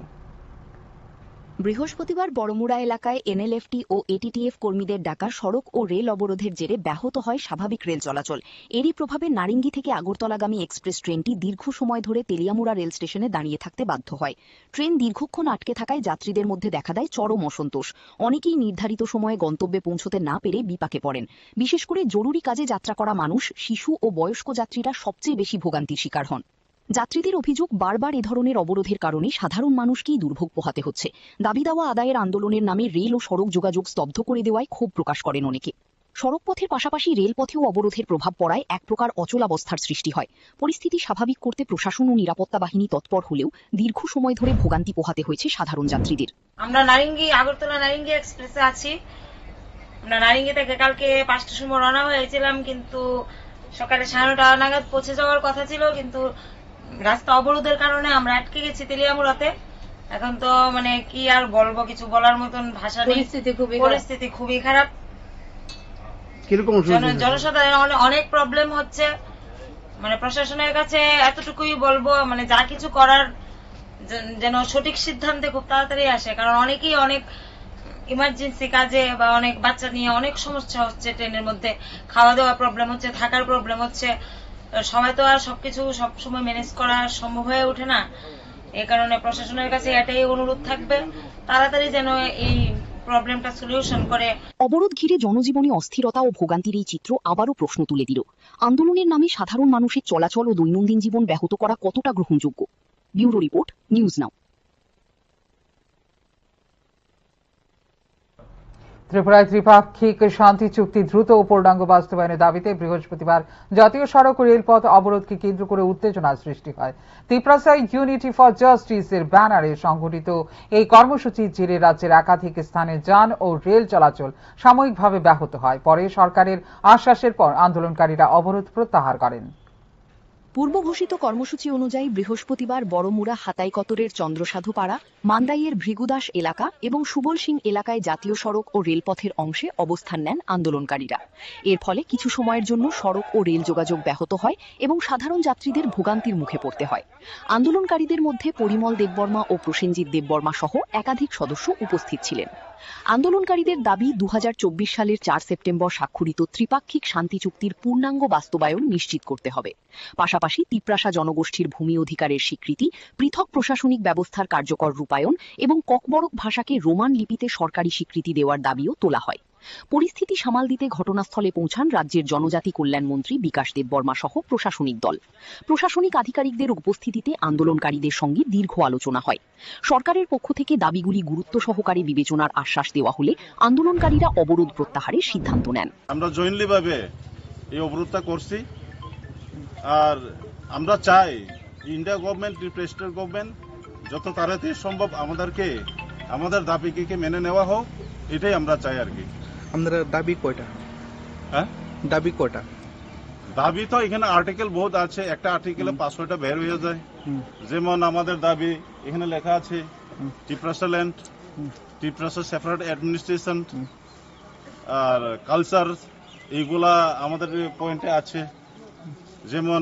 বৃহস্পতিবার বড়মুড়া এলাকায় এনএলএফটি ও এটিটিএফ কর্মীদের ডাকা সড়ক ও রেল অবরোধের জেরে ব্যাহত হয় স্বাভাবিক রেল চলাচল। এরই প্রভাবে নারিঙ্গি থেকে আগরতলাগামী এক্সপ্রেস ট্রেনটি দীর্ঘ সময় ধরে তেলিয়ামুড়া রেল স্টেশনে দাঁড়িয়ে থাকতে বাধ্য হয়। ট্রেন দীর্ঘক্ষণ আটকে থাকায় যাত্রীদের মধ্যে দেখা দেয় চরম অসন্তোষ। অনেকেই নির্ধারিত সময়ে গন্তব্যে পৌঁছতে না পেরে বিপাকে পড়েন। বিশেষ করে জরুরি কাজে যাত্রা করা মানুষ, শিশু ও বয়স্ক যাত্রীরা সবচেয়ে বেশি ভোগান্তির শিকার হন। যাত্রীদের অভিযোগ, বারবার এ ধরনের অবরোধের কারণে সাধারণ মানুষকেই দুর্ভোগ পোহাতে হচ্ছে। দাবি দাওয়া আদায়ের আন্দোলনের নামে রেল ও সড়ক যোগাযোগ স্তব্ধ করে দেওয়ায় ক্ষোভ প্রকাশ করেন অনেকে। সড়কপথের পাশাপাশি রেলপথেও অবরোধের প্রভাব পড়ায় এক প্রকার অচলাবস্থার সৃষ্টি হয়। পরিস্থিতি স্বাভাবিক করতে প্রশাসন ও নিরাপত্তা বাহিনী তৎপর হলেও দীর্ঘ সময় ধরে ভোগান্তি পোহাতে হয়েছে সাধারণ যাত্রীদের। আমরা আগরতলা নারিঙ্গি এক্সপ্রেসে আছি। আমরা নারিঙ্গি থেকে কালকে 5টার সময় রওনা হয়েছিলাম, কিন্তু সকালে 9:30 নাগাদ পৌঁছে যাওয়ার কথা ছিল, কিন্তু রাস্তা অবরোধের কারণে আমরা আটকে গেছি তেলিয়ামুড়াতে। এখন তো মানে কি আর বলবো, কিছু বলার মতন ভাষা নেই। পরিস্থিতি খুবই খারাপ। জনসাধারণ অনেক প্রবলেম হচ্ছে। মানে প্রশাসনের কাছে এতটুকুই বলবো, মানে যা কিছু করার যেন সঠিক সিদ্ধান্তে খুব তাড়াতাড়ি আসে, কারণ অনেকেই অনেক ইমার্জেন্সি কাজে বা অনেক বাচ্চা নিয়ে অনেক সমস্যা হচ্ছে। ট্রেনের মধ্যে খাওয়া দাওয়া প্রবলেম হচ্ছে, থাকার প্রবলেম হচ্ছে। সবাই তো আর সবকিছু সবসময় ম্যানেজ করা সম্ভব হয়ে ওঠে না। এই কারণে প্রশাসনের কাছে এটাই অনুরোধ থাকবে, তাড়াতাড়ি যেন এই প্রবলেমটা সলিউশন করে। অবরোধ ঘিরে জনজীবনে অস্থিরতা ও ভোগান্তির এই চিত্র আবারও প্রশ্ন তুলে দিল, আন্দোলনের নামে সাধারণ মানুষের চলাচল ও দৈনন্দিন জীবন ব্যাহত করা কতটা গ্রহণযোগ্য। ব্যুরো রিপোর্ট, নিউজ নাও। ত্রিপুরায় ত্রিপাক্ষিক শান্তি চুক্তি দ্রুত ও পূর্ণাঙ্গ বাস্তবায়নের দাবিতে বৃহস্পতিবার জাতীয় সড়ক ও রেলপথ অবরোধকে কেন্দ্র করে উত্তেজনার সৃষ্টি হয়। ত্রিপ্রাসায় ইউনিটি ফর জাস্টিসের ব্যানারে সংগঠিত এই কর্মসূচির জেরে রাজ্যের একাধিক স্থানে যান ও রেল চলাচল সাময়িকভাবে ব্যাহত হয়। পরে সরকারের আশ্বাসের পর আন্দোলনকারীরা অবরোধ প্রত্যাহার করেন। পূর্ব ঘোষিত কর্মসূচি অনুযায়ী বৃহস্পতিবার বড়মুড়া হাতাইকতরের চন্দ্রসাধুপাড়া, মান্দাইয়ের ভৃগুদাস এলাকা এবং সুবল সিং এলাকায় জাতীয় সড়ক ও রেলপথের অংশে অবস্থান নেন আন্দোলনকারীরা। এর ফলে কিছু সময়ের জন্য সড়ক ও রেল যোগাযোগ ব্যাহত হয় এবং সাধারণ যাত্রীদের ভোগান্তির মুখে পড়তে হয়। আন্দোলনকারীদের মধ্যে পরিমল দেববর্মা ও প্রসেনজিৎ দেববর্মা সহ একাধিক সদস্য উপস্থিত ছিলেন। আন্দোলনকারীদের দাবি 2024 সালের 4 সেপ্টেম্বর স্বাক্ষরিত ত্রিপাক্ষিক শান্তি চুক্তির পূর্ণাঙ্গ বাস্তবায়ন নিশ্চিত করতে হবে। পাশাপাশি তিপ্রাসা জনগোষ্ঠীর ভূমি অধিকারের স্বীকৃতি, পৃথক প্রশাসনিক ব্যবস্থার কার্যকর রূপায়ণ এবং ককবরক ভাষাকে রোমান লিপিতে সরকারি স্বীকৃতি দেওয়ার দাবিও তোলা হয়। পরিস্থিতি সামাল দিতে ঘটনাস্থলে পৌঁছান রাজ্যের জনজাতি কল্যাণ মন্ত্রী বিকাশ দেববর্মা সহ প্রশাসনিক দল। প্রশাসনিক আধিকারিকদের উপস্থিতিতে আন্দোলনকারীদের সঙ্গে দীর্ঘ আলোচনা হয়। সরকারের পক্ষ থেকে দাবিগুলি গুরুত্ব সহকারে বিবেচনার আশ্বাস দেওয়া হলে আন্দোলনকারীরা অবরোধ প্রত্যাহারের সিদ্ধান্ত নেন। আমরা জয়েন্টলি ভাবে এই অবরোধটা করছি, আর আমরা চাই ইন্ডিয়া গভর্নমেন্ট, স্টেট গভর্নমেন্ট যত তাড়াতাড়ি সম্ভব আমাদের দাবিকে মেনে নেওয়া হোক, এটাই আমরা চাই আর কি। আমাদের দাবি কয়টা? হ্যাঁ, দাবি কয়টা? দাবি তো এখানে আর্টিকেল বহুত আছে, একটা আর্টিকেলে 500টা বের হয়ে যায়। যেমন আমাদের দাবি এখানে লেখা আছে ত্রিপ্রাসা ল্যান্ড, ত্রিপ্রাসা সেপারেট অ্যাডমিনিস্ট্রেশন আর কালচার, এইগুলা আমাদের পয়েন্টে আছে। যেমন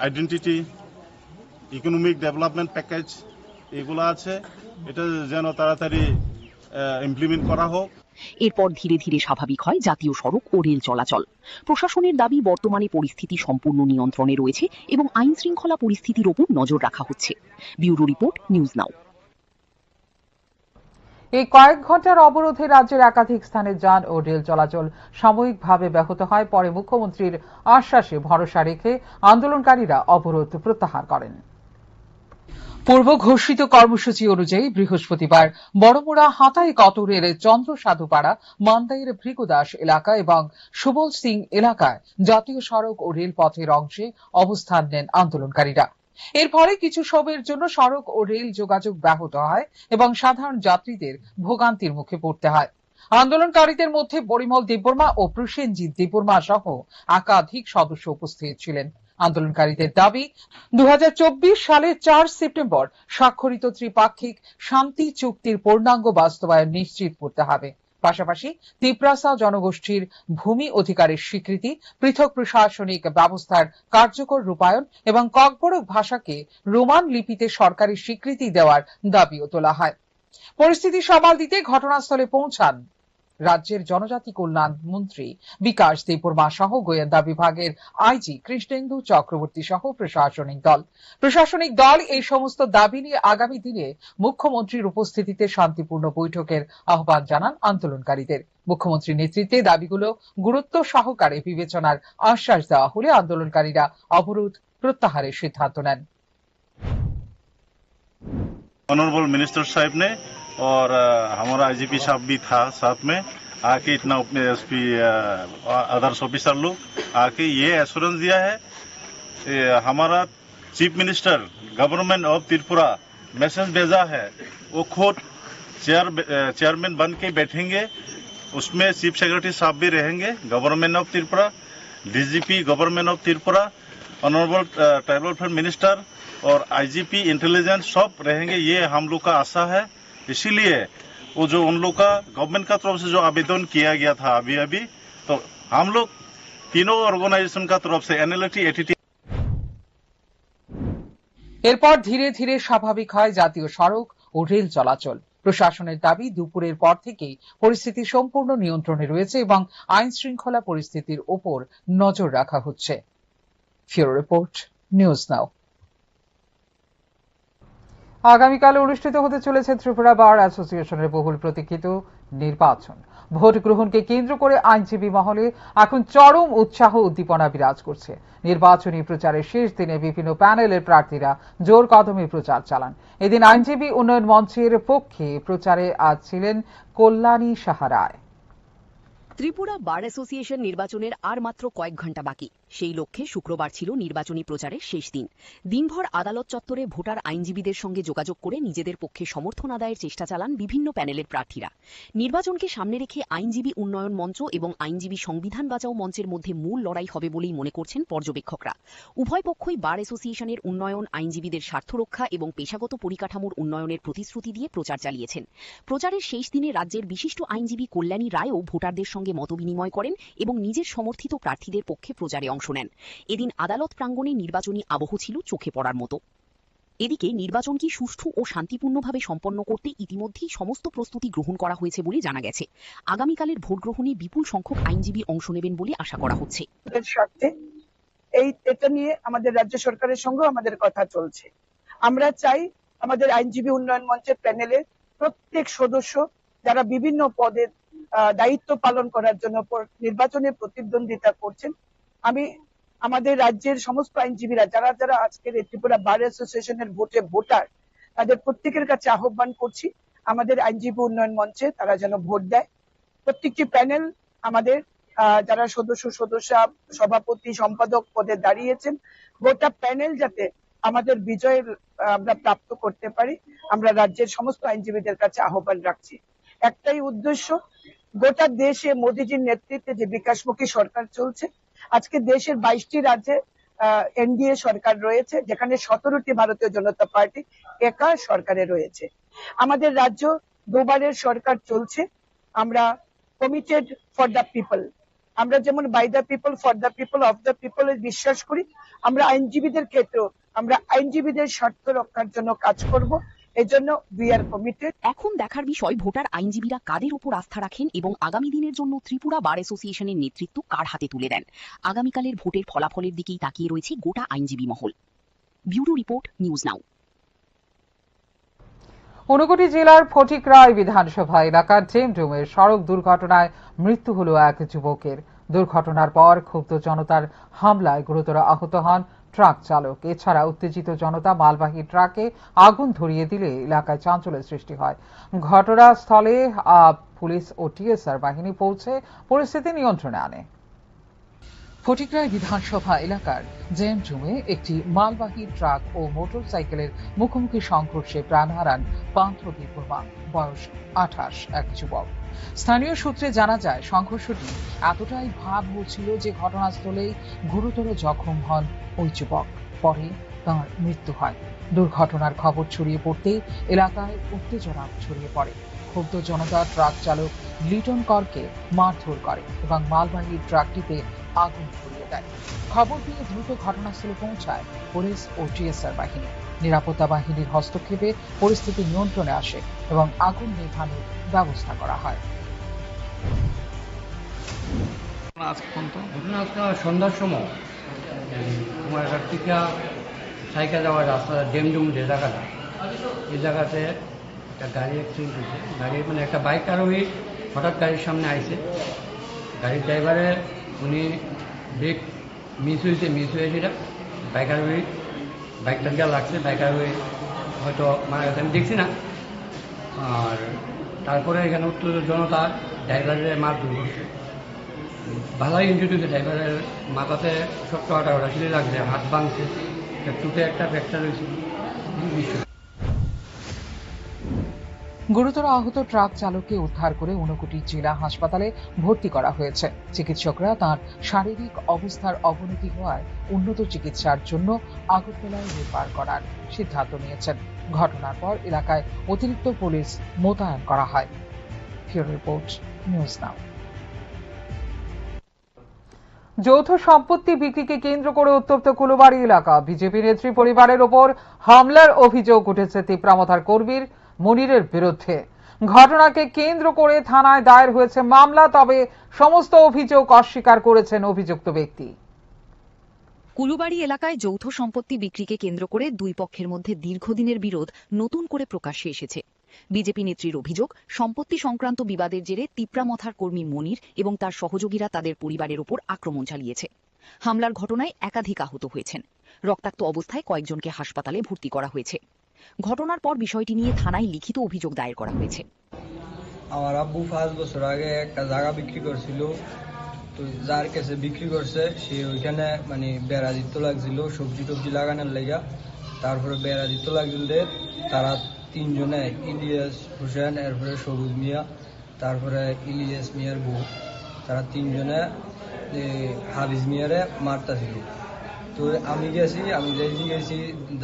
আইডেন্টিটি, ইকোনমিক ডেভেলপমেন্ট প্যাকেজ, এগুলো আছে। এটা যেন তাড়াতাড়ি ইমপ্লিমেন্ট করা হোক। এরপর ধীরে ধীরে স্বাভাবিক হয় জাতীয় সড়ক ও রেল চলাচল। প্রশাসনের দাবি বর্তমানে পরিস্থিতি সম্পূর্ণ নিয়ন্ত্রণে রয়েছে এবং আইন শৃঙ্খলা পরিস্থিতির ওপর নজর রাখা হচ্ছে। ব্যুরো রিপোর্ট, নিউজ নাও। এই কয়েক ঘন্টার অবরোধে রাজ্যের একাধিক স্থানে যান ও রেল চলাচল সাময়িকভাবে ব্যাহত হয়। পরে মুখ্যমন্ত্রীর আশ্বাসে ভরসা রেখে আন্দোলনকারীরা অবরোধ প্রত্যাহার করেন। পূর্ব ঘোষিত কর্মসূচি অনুযায়ী বৃহস্পতিবার বড়মুড়া হাতাইকতরের চন্দ্রসাধুপাড়া, মান্দাইয়ের ভৃগুদাস এলাকা এবং সুবল সিং এলাকায় জাতীয় সড়ক ও রেলপথের অংশে অবস্থান নেন আন্দোলনকারীরা। এর ফলে কিছু সময়ের জন্য সড়ক ও রেল যোগাযোগ ব্যাহত হয় এবং সাধারণ যাত্রীদের ভোগান্তির মুখে পড়তে হয়। আন্দোলনকারীদের মধ্যে পরিমল দেববর্মা ও প্রসেনজিৎ দেববর্মা সহ একাধিক সদস্য উপস্থিত ছিলেন। আন্দোলনকারীদের দাবি 2024 সালের 4 সেপ্টেম্বর স্বাক্ষরিত ত্রিপাক্ষিক শান্তি চুক্তির পূর্ণাঙ্গ বাস্তবায়ন নিশ্চিত করতে হবে। পাশাপাশি তিপ্রাসা জনগোষ্ঠীর ভূমি অধিকারের স্বীকৃতি, পৃথক প্রশাসনিক ব্যবস্থার কার্যকর রূপায়ণ এবং ককবরক ভাষাকে রোমান লিপিতে সরকারি স্বীকৃতি দেওয়ার দাবিও তোলা হয়। পরিস্থিতি সামাল দিতে ঘটনাস্থলে পৌঁছান রাজ্যের জনজাতি কল্যাণ মন্ত্রী বিকাশ দেববর্মা সহ গোয়েন্দা বিভাগের আইজি কৃষ্ণেন্দু চক্রবর্তী সহ প্রশাসনিক দল এই সমস্ত দাবি নিয়ে আগামী দিনে মুখ্যমন্ত্রীর উপস্থিতিতে শান্তিপূর্ণ বৈঠকের আহ্বান জানান আন্দোলনকারীদের। মুখ্যমন্ত্রীর নেতৃত্বে দাবিগুলো গুরুত্ব সহকারে বিবেচনার আশ্বাস দেওয়া হলে আন্দোলনকারীরা অবরোধ প্রত্যাহারের সিদ্ধান্ত নেন। ऑनरेबल मिनिस्टर साहब ने और हमारा आईजीपी साहब भी था साथ में, आके इतना एसपी अदर्स ऑफिसर लोग आके ये एश्योरेंस दिया है। हमारा chief minister government of Tripura message भेजा है, वो खुद चेयरमैन बन के बैठेंगे, उसमें चीफ सेक्रेटरी साहब भी रहेंगे government of Tripura, DGP government of Tripura, honourable tribal welfare minister और आईजीपी इंटेलिजेंस सब रहेंगे। ये हम लोग का आशा है। इसीलिए वो जो उन लोग का गवर्नमेंट का तरफ से जो आवेदन किया गया था अभी तो हम लोग तीनों ऑर्गेनाइजेशन का तरफ से एनएलटी एटीटी। এরপর ধীরে ধীরে স্বাভাবিক হয় জাতীয় সড়ক ও রেল চলাচল। প্রশাসনের দাবি দুপুরের পর থেকেই পরিস্থিতি সম্পূর্ণ নিয়ন্ত্রণে রয়েছে এবং আইন শৃঙ্খলা পরিস্থিতির ওপর নজর রাখা হচ্ছে। ফিউরো রিপোর্ট, নিউজ নাও। আগামীকাল অনুষ্ঠিত হতে চলেছে ত্রিপুরা বার অ্যাসোসিয়েশনের বহুল প্রতীক্ষিত নির্বাচন। ভোট গ্রহণকে কেন্দ্র করে আইনজীবী মহলে এখন চরম উৎসাহ উদ্দীপনা বিরাজ করছে। নির্বাচনী প্রচারের শেষ দিনে বিভিন্ন প্যানেলের প্রার্থীরা জোর কদমে প্রচার চালান। এদিন আইনজীবী উন্নয়ন মঞ্চের পক্ষে প্রচারে আজ ছিলেন কল্যাণী সাহা রায়। ত্রিপুরা বার অ্যাসোসিয়েশন নির্বাচনের আর মাত্র কয়েক ঘন্টা বাকি। সেই লক্ষ্যে শুক্রবার ছিল নির্বাচনী প্রচারের শেষ দিন। দিনভর আদালত চত্বরে ভোটার আইনজীবীদের সঙ্গে যোগাযোগ করে নিজেদের পক্ষে সমর্থন আদায়ের চেষ্টা চালান বিভিন্ন প্যানেলের প্রার্থীরা। নির্বাচনকে সামনে রেখে আইনজীবী উন্নয়ন মঞ্চ এবং আইনজীবী সংবিধান বাঁচাও মঞ্চের মধ্যে মূল লড়াই হবে বলেই মনে করছেন পর্যবেক্ষকরা। উভয় পক্ষই বার অ্যাসোসিয়েশনের উন্নয়ন, আইনজীবীদের স্বার্থ রক্ষা এবং পেশাগত পরিকাঠামোর উন্নয়নের প্রতিশ্রুতি দিয়ে প্রচার চালিয়েছেন। প্রচারের শেষ দিনে রাজ্যের বিশিষ্ট আইনজীবী কল্যাণী রায়ও ভোটারদের সঙ্গে মতবিনিময় করেন এবং নিজের সমর্থিত প্রার্থীদের পক্ষে প্রচারে অংশ নেন। এদিন আদালত প্রাঙ্গণে নির্বাচনী আবহ ছিল চোখে পড়ার মতো। এদিকে নির্বাচনকে সুষ্ঠু ও শান্তিপূর্ণভাবে সম্পন্ন করতে ইতিমধ্যেই সমস্ত প্রস্তুতি গ্রহণ করা হয়েছে বলে জানা গেছে। আগামীকালের ভোট গ্রহণে বিপুল সংখ্যক আইনজীবী অংশ নেবেন বলে আশা করা হচ্ছে। এটা নিয়ে আমাদের রাজ্য সরকারের সঙ্গে আমাদের কথা চলছে। আমরা চাই আমাদের আইনজীবী উন্নয়ন মঞ্চের প্যানেলের প্রত্যেক সদস্য যারা বিভিন্ন পদে দায়িত্ব পালন করার জন্য নির্বাচনে প্রতিদ্বন্দ্বিতা করছেন, আমি আমাদের রাজ্যের সমস্ত আইনজীবীরা যারা যারা আজকের ত্রিপুরা বার অ্যাসোসিয়েশনের ভোটার, তাদের প্রত্যেকের কাছে আহ্বান করছি আমাদের আইনজীবী উন্নয়ন মঞ্চে তারা যেন ভোট দেয়। প্রত্যেকটি প্যানেল আমাদের যারা সদস্য, সভাপতি, সম্পাদক পদে দাঁড়িয়েছেন, গোটা প্যানেল যাতে আমাদের বিজয় আমরা প্রাপ্ত করতে পারি, আমরা রাজ্যের সমস্ত আইনজীবীদের কাছে আহ্বান রাখছি। একটাই উদ্দেশ্য, গোটা দেশে মোদীজির নেতৃত্বে যে বিকাশমুখী সরকার চলছে, আজকে দেশের 22টি রাজ্যে এনডিএ সরকার রয়েছে, যেখানে 17টি ভারতীয় জনতা পার্টি একা সরকারে রয়েছে। আমাদের রাজ্য দুবারের সরকার চলছে। আমরা কমিটেড ফর দ্য পিপল, আমরা যেমন by the people, for the people, of the people বিশ্বাস করি, আমরা আইনজীবীদের ক্ষেত্রেও আমরা আইনজীবীদের স্বার্থ রক্ষার জন্য কাজ করব। এজন্য উই আর কমিটেড। এখন দেখার বিষয় ভোটার আইনজীবীরা কাদের উপর আস্থা রাখেন এবং আগামী দিনের জন্য ত্রিপুরা বার অ্যাসোসিয়েশনের নেতৃত্ব কার হাতে তুলে দেন। আগামীকালের ভোটের ফলাফলের দিকেই তাকিয়ে রয়েছে গোটা আইনজীবী মহল। ব্যুরো রিপোর্ট, নিউজ নাও। ঊনকোটি জেলার ফটিকরায় বিধানসভা এলাকার জেমডুমের সড়ক দুর্ঘটনায় মৃত্যু হল এক যুবকের। দুর্ঘটনার পর ক্ষুব্ধ জনতার হামলায় গুরুতর আহত হন ট্রাক চালক। এছাড়া উত্তেজিত জনতা মালবাহী ট্রাকে আগুন ধরিয়ে দিলে এলাকায় চাঞ্চল্যের সৃষ্টি হয়। ঘটনাস্থলে পুলিশ ও টিএসআর বাহিনী পৌঁছে পরিস্থিতি নিয়ন্ত্রণে আনে। ফটিকরায় বিধানসভা এলাকার জেমজুমে একটি মালবাহী ট্রাক ও মোটরসাইকেলের মুখোমুখি সংঘর্ষে প্রাণ হারান পান্থ বিপর্মা, বয়স 28, এক যুবক। স্থানীয় সূত্রে জানা যায়, সংঘর্ষটি এতটাই ভয়াবহ ছিল যে ঘটনাস্থলেই গুরুতর জখম হন ওই যুবক। পরে তাঁর মৃত্যু হয়। দুর্ঘটনার খবর ছড়িয়ে পড়তেই এলাকায় উত্তেজনা ছড়িয়ে পড়ে। ক্ষুব্ধ জনতা ট্রাক চালক লিটন করকে মারধর করে এবং মালবাহী ট্রাকটিতে আগুন ধরিয়ে দেয়। খবর পেয়ে দ্রুত ঘটনাস্থলে পৌঁছায় পুলিশ ও টিএসআর বাহিনী। নিরাপত্তা বাহিনীর হস্তক্ষেপে পরিস্থিতি নিয়ন্ত্রণে আসে এবং আগুন নেভানোর ব্যবস্থা করা হয়। সন্ধ্যার সময় আমার থেকে সাইকেল যাওয়ার রাস্তা ডেমডুম যে জায়গাটা, এই জায়গাতে একটা গাড়ি অ্যাক্সিডেন্ট হয়েছে। গাড়ি মানে একটা বাইক আরোহী হঠাৎ গাড়ির সামনে আইছে। গাড়ির ড্রাইভারে উনি ব্রেক মিস হয়ে যেটা বাইক আরোহী বাইকটা দিয়ে লাগছে। বাইক আরোহী হয়তো মারা গেছে, আমি দেখছি না। আর তারপরে এখানে উত্তেজিত জনতা ড্রাইভারের মারধর করছে। ভালোই ইনজুরি হয়েছে, ড্রাইভারের মাথাতে শক্ত হাঁটাঘাটা লাগছে, হাত ভাঙছে, চুটে একটা ফ্র্যাকচার হয়েছে। গুরুতর আহত ট্রাক চালককে উদ্ধার করে ঊনকোটি জেলা হাসপাতালে ভর্তি করা হয়েছে। চিকিৎসকরা তাঁর শারীরিক অবস্থার অবনতি হওয়ায় উন্নত চিকিৎসার জন্য আগরতলায় রেফার করার সিদ্ধান্ত নিয়েছেন। ঘটনার পর এলাকায় অতিরিক্ত পুলিশ মোতায়েন করা হয়। ব্যুরো রিপোর্ট, নিউজ নাও। যৌথ সম্পত্তি বিক্রিকে কেন্দ্র করে উত্তপ্ত কুলবাড়ি এলাকা। বিজেপি নেত্রী পরিবারের ওপর হামলার অভিযোগ উঠেছে তিপ্রামথার কর্মীর মনিরের বিরুদ্ধে। ঘটনাকে কেন্দ্র করে থানায় দায়ের হয়েছে মামলা, তবে সমস্ত অভিযোগ অস্বীকার করেছেন অভিযুক্ত ব্যক্তি। কুলুবাড়ি এলাকায় যৌথ সম্পত্তি বিক্রিকে কেন্দ্র করে দুই পক্ষের মধ্যে দীর্ঘদিনের বিরোধ নতুন করে প্রকাশ্যে এসেছে। বিজেপি নেত্রীর অভিযোগ, সম্পত্তি সংক্রান্ত বিবাদের জেরে তিপ্রামথার কর্মী মনির এবং তার সহযোগীরা তাদের পরিবারের ওপর আক্রমণ চালিয়েছে। হামলার ঘটনায় একাধিক আহত হয়েছেন। রক্তাক্ত অবস্থায় কয়েকজনকে হাসপাতালে ভর্তি করা হয়েছে। ঘটনার পর বিষয়টি নিয়ে থানায় লিখিত অভিযোগ দায়ের করা হয়েছে। আমার আব্বু 5 বছর আগে একটা জায়গা বিক্রি করছিল, তো যার কাছে বিক্রি করছে সে ওইখানে মানে বেড়া দিতে লাগছিল সবজি টবজি লাগানোর লেগা। তারপরে বেড়া দিতে লাগছিল, তারা তিনজনে, ইলিয়াস হোসেন, এরপরে সবুজ মিয়া, তারপরে ইলিয়াস মিয়ার বউ, তারা তিনজনে হাবিজ মিয়ারে মারতাছিল। তো আমি গেছি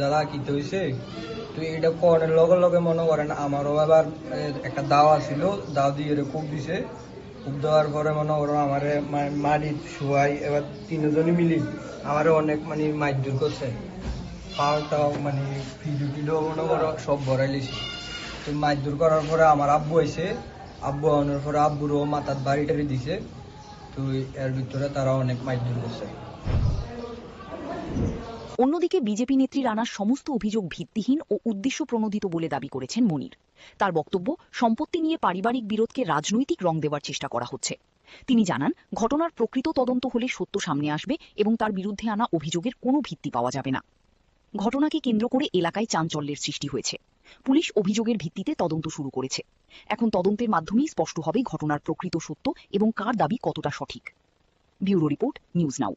দাদা কিতে হয়েছে, তো এটা করার লগে লগে মনে করেন আমারও আবার একটা দাওয়া ছিল, দাও দিয়ে খুব দিছে। খুব দেওয়ার পরে মনে করেন আমারে মাটির শোয়াই, এবার তিনজনই মিলি আমারে অনেক মানে মারধর করছে। পাওয়াটাও মানে ফিডু টিডো মনে করো সব ভরাই লিছি। তো মারধর করার পরে আমার আব্বু আইছে, আব্বু আনার পরে আব্বুরও মাথার বাড়ি টাড়ি দিছে। তো এর ভিতরে তারা অনেক মারধর করছে। অন্যদিকে বিজেপি নেত্রীর আনা সমস্ত অভিযোগ ভিত্তিহীন ও উদ্দেশ্য প্রণোদিত বলে দাবি করেছেন মনির। তার বক্তব্য, সম্পত্তি নিয়ে পারিবারিক বিরোধকে রাজনৈতিক রং দেওয়ার চেষ্টা করা হচ্ছে। তিনি জানান, ঘটনার প্রকৃত তদন্ত হলে সত্য সামনে আসবে এবং তার বিরুদ্ধে আনা অভিযোগের কোনো ভিত্তি পাওয়া যাবে না। ঘটনাকে কেন্দ্র করে এলাকায় চাঞ্চল্যের সৃষ্টি হয়েছে। পুলিশ অভিযোগের ভিত্তিতে তদন্ত শুরু করেছে। এখন তদন্তের মাধ্যমেই স্পষ্ট হবে ঘটনার প্রকৃত সত্য এবং কার দাবি কতটা সঠিক। ব্যুরো রিপোর্ট, নিউজ নাও।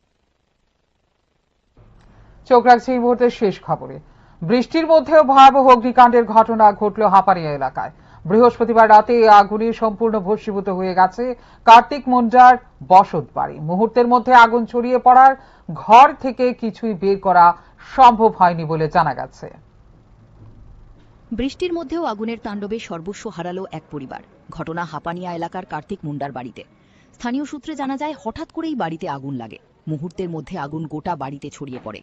চোখ রাখছে এই মুহূর্তে শেষ খবরে। বৃষ্টির মধ্যেও ভয়াবহ অগ্নিকাণ্ডের ঘটনা ঘটল হাপানিয়া এলাকায়। বৃহস্পতিবার রাতে আগুনে সম্পূর্ণ ভস্মীভূত হয়ে গেছে কার্তিক মুন্ডার বসত বাড়ি। মুহূর্তের মধ্যে আগুন ছড়িয়ে পড়ার ঘর থেকে কিছুই বের করা সম্ভব হয়নি বলে জানা গেছে। বৃষ্টির মধ্যেও আগুনের তাণ্ডবে সর্বস্ব হারালো এক পরিবার। ঘটনা হাপানিয়া এলাকার কার্তিক মুন্ডার বাড়িতে। স্থানীয় সূত্রে জানা যায়, হঠাৎ করেই বাড়িতে আগুন লাগে। মুহূর্তের মধ্যে আগুন গোটা বাড়িতে ছড়িয়ে পড়ে।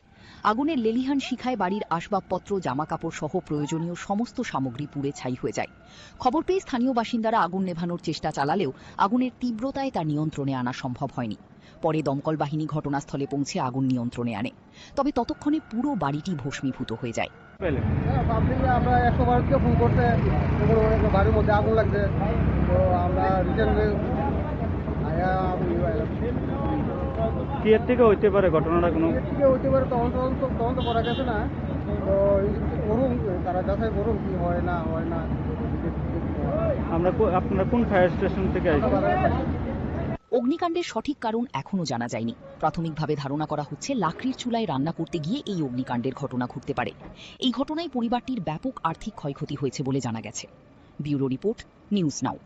আগুনের লেলিহান শিখায় বাড়ির আসবাবপত্র, জামাকাপড় সহ প্রয়োজনীয় সমস্ত সামগ্রী পুড়ে ছাই হয়ে যায়। খবর পেয়ে স্থানীয় বাসিন্দারা আগুন নেভানোর চেষ্টা চালালেও আগুনের তীব্রতায় তা নিয়ন্ত্রণে আনা সম্ভব হয়নি। পরে দমকল বাহিনী ঘটনাস্থলে পৌঁছে আগুন নিয়ন্ত্রণে আনে। তবে ততক্ষণে পুরো বাড়িটি ভস্মীভূত হয়ে যায়। আমরা 112-কে ফোন করতে বাড়ির মধ্যে আগুন লাগছে, তো আমরা কি এর থেকে হইতে পারে ঘটনাটা? কোনো হইতে পারে, তদন্ত করা গেছে না, তো করুন, তারা যাচাই করুন কি হয় না হয় না। আপনারা কোন ফায়ার স্টেশন থেকে আসছেন? অগ্নিকাণ্ডের সঠিক কারণ এখনো জানা যায়নি। প্রাথমিকভাবে ধারণা করা হচ্ছে লাকড়ির চুলায় রান্না করতে গিয়ে এই অগ্নিকাণ্ডের ঘটনা ঘটতে পারে। এই ঘটনায় পরিবারটির ব্যাপক আর্থিক ক্ষয়ক্ষতি হয়েছে বলে জানা গেছে। ব্যুরো রিপোর্ট, নিউজ নাও।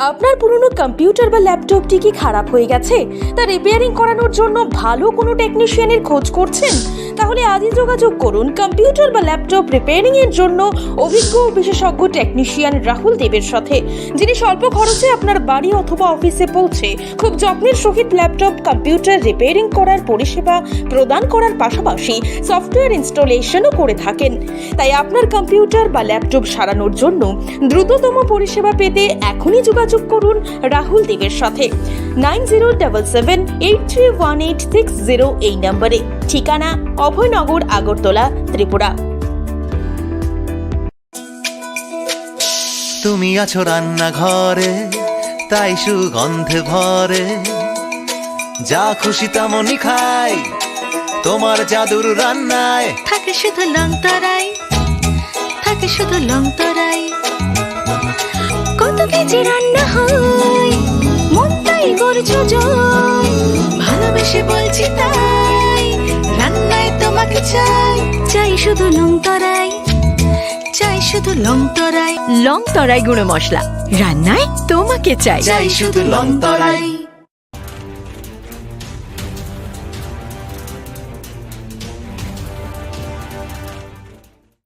আপনার পুরনো কম্পিউটার বা ল্যাপটপটি কি খারাপ হয়ে গেছে? তা রিপেয়ারিং করানোর জন্য ভালো কোনো টেকনিশিয়ানের খোঁজ করছেন? তাহলে আজই যোগাযোগ করুন কম্পিউটার বা ল্যাপটপ রিপেয়ারিং এর জন্য অভিজ্ঞ বিশেষজ্ঞ টেকনিশিয়ান রাহুল দেবের সাথে, যিনি স্বল্প খরচে আপনার বাড়ি অথবা অফিসে পৌঁছে খুব যত্নের সহিত ল্যাপটপ কম্পিউটার রিপেয়ারিং করার পরিষেবা প্রদান করার পাশাপাশি সফটওয়্যার ইনস্টলেশনও করে থাকেন। তাই আপনার কম্পিউটার বা ল্যাপটপ সারানোর জন্য দ্রুততম পরিষেবা পেতে এখনই যোগাযোগ করুন রাহুল দেবের সাথে 9077831860 এই নম্বরে। ঠিকানা অভয়নগর, আগরতলা, ত্রিপুরা। তুমি আছো রান্নাঘরে, তাই সুগন্ধে ভরে, যা খুশি তেমনই খাই তোমার জাদুর রান্নায়। থাকে শুধু লং তরাই, থাকে শুধু লং তরাই, কত কেজি রান্না হয় মন তাই করছো জয়। ভালোবেসে বলছি তাই, রান্নায় তোমাকে চাই, চাই শুধু লং তরাই, চাই শুধু লং তরাই। লং তরাই গুঁড়ো মশলা, রান্নায় তোমাকে চাই, চাই শুধু লং তরাই।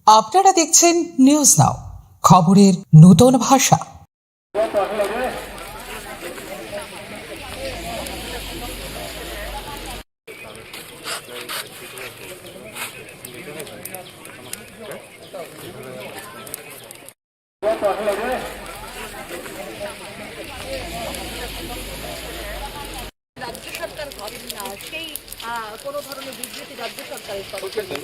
আপনারা দেখছেন নিউজ নাও, খবরের নতুন ভাষা। করেন না সেই কোনো ধরনের বিবৃতি রাজ্য সরকারের তরফ থেকে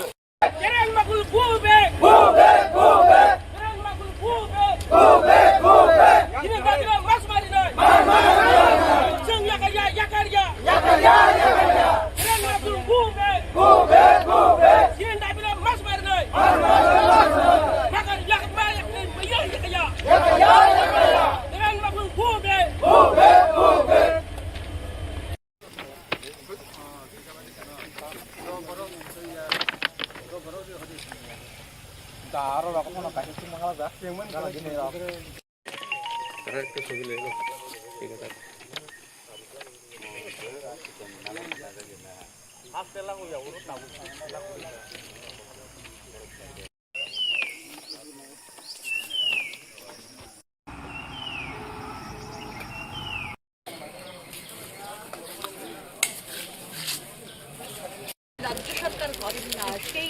রাজ্য সরকার করেন না সেই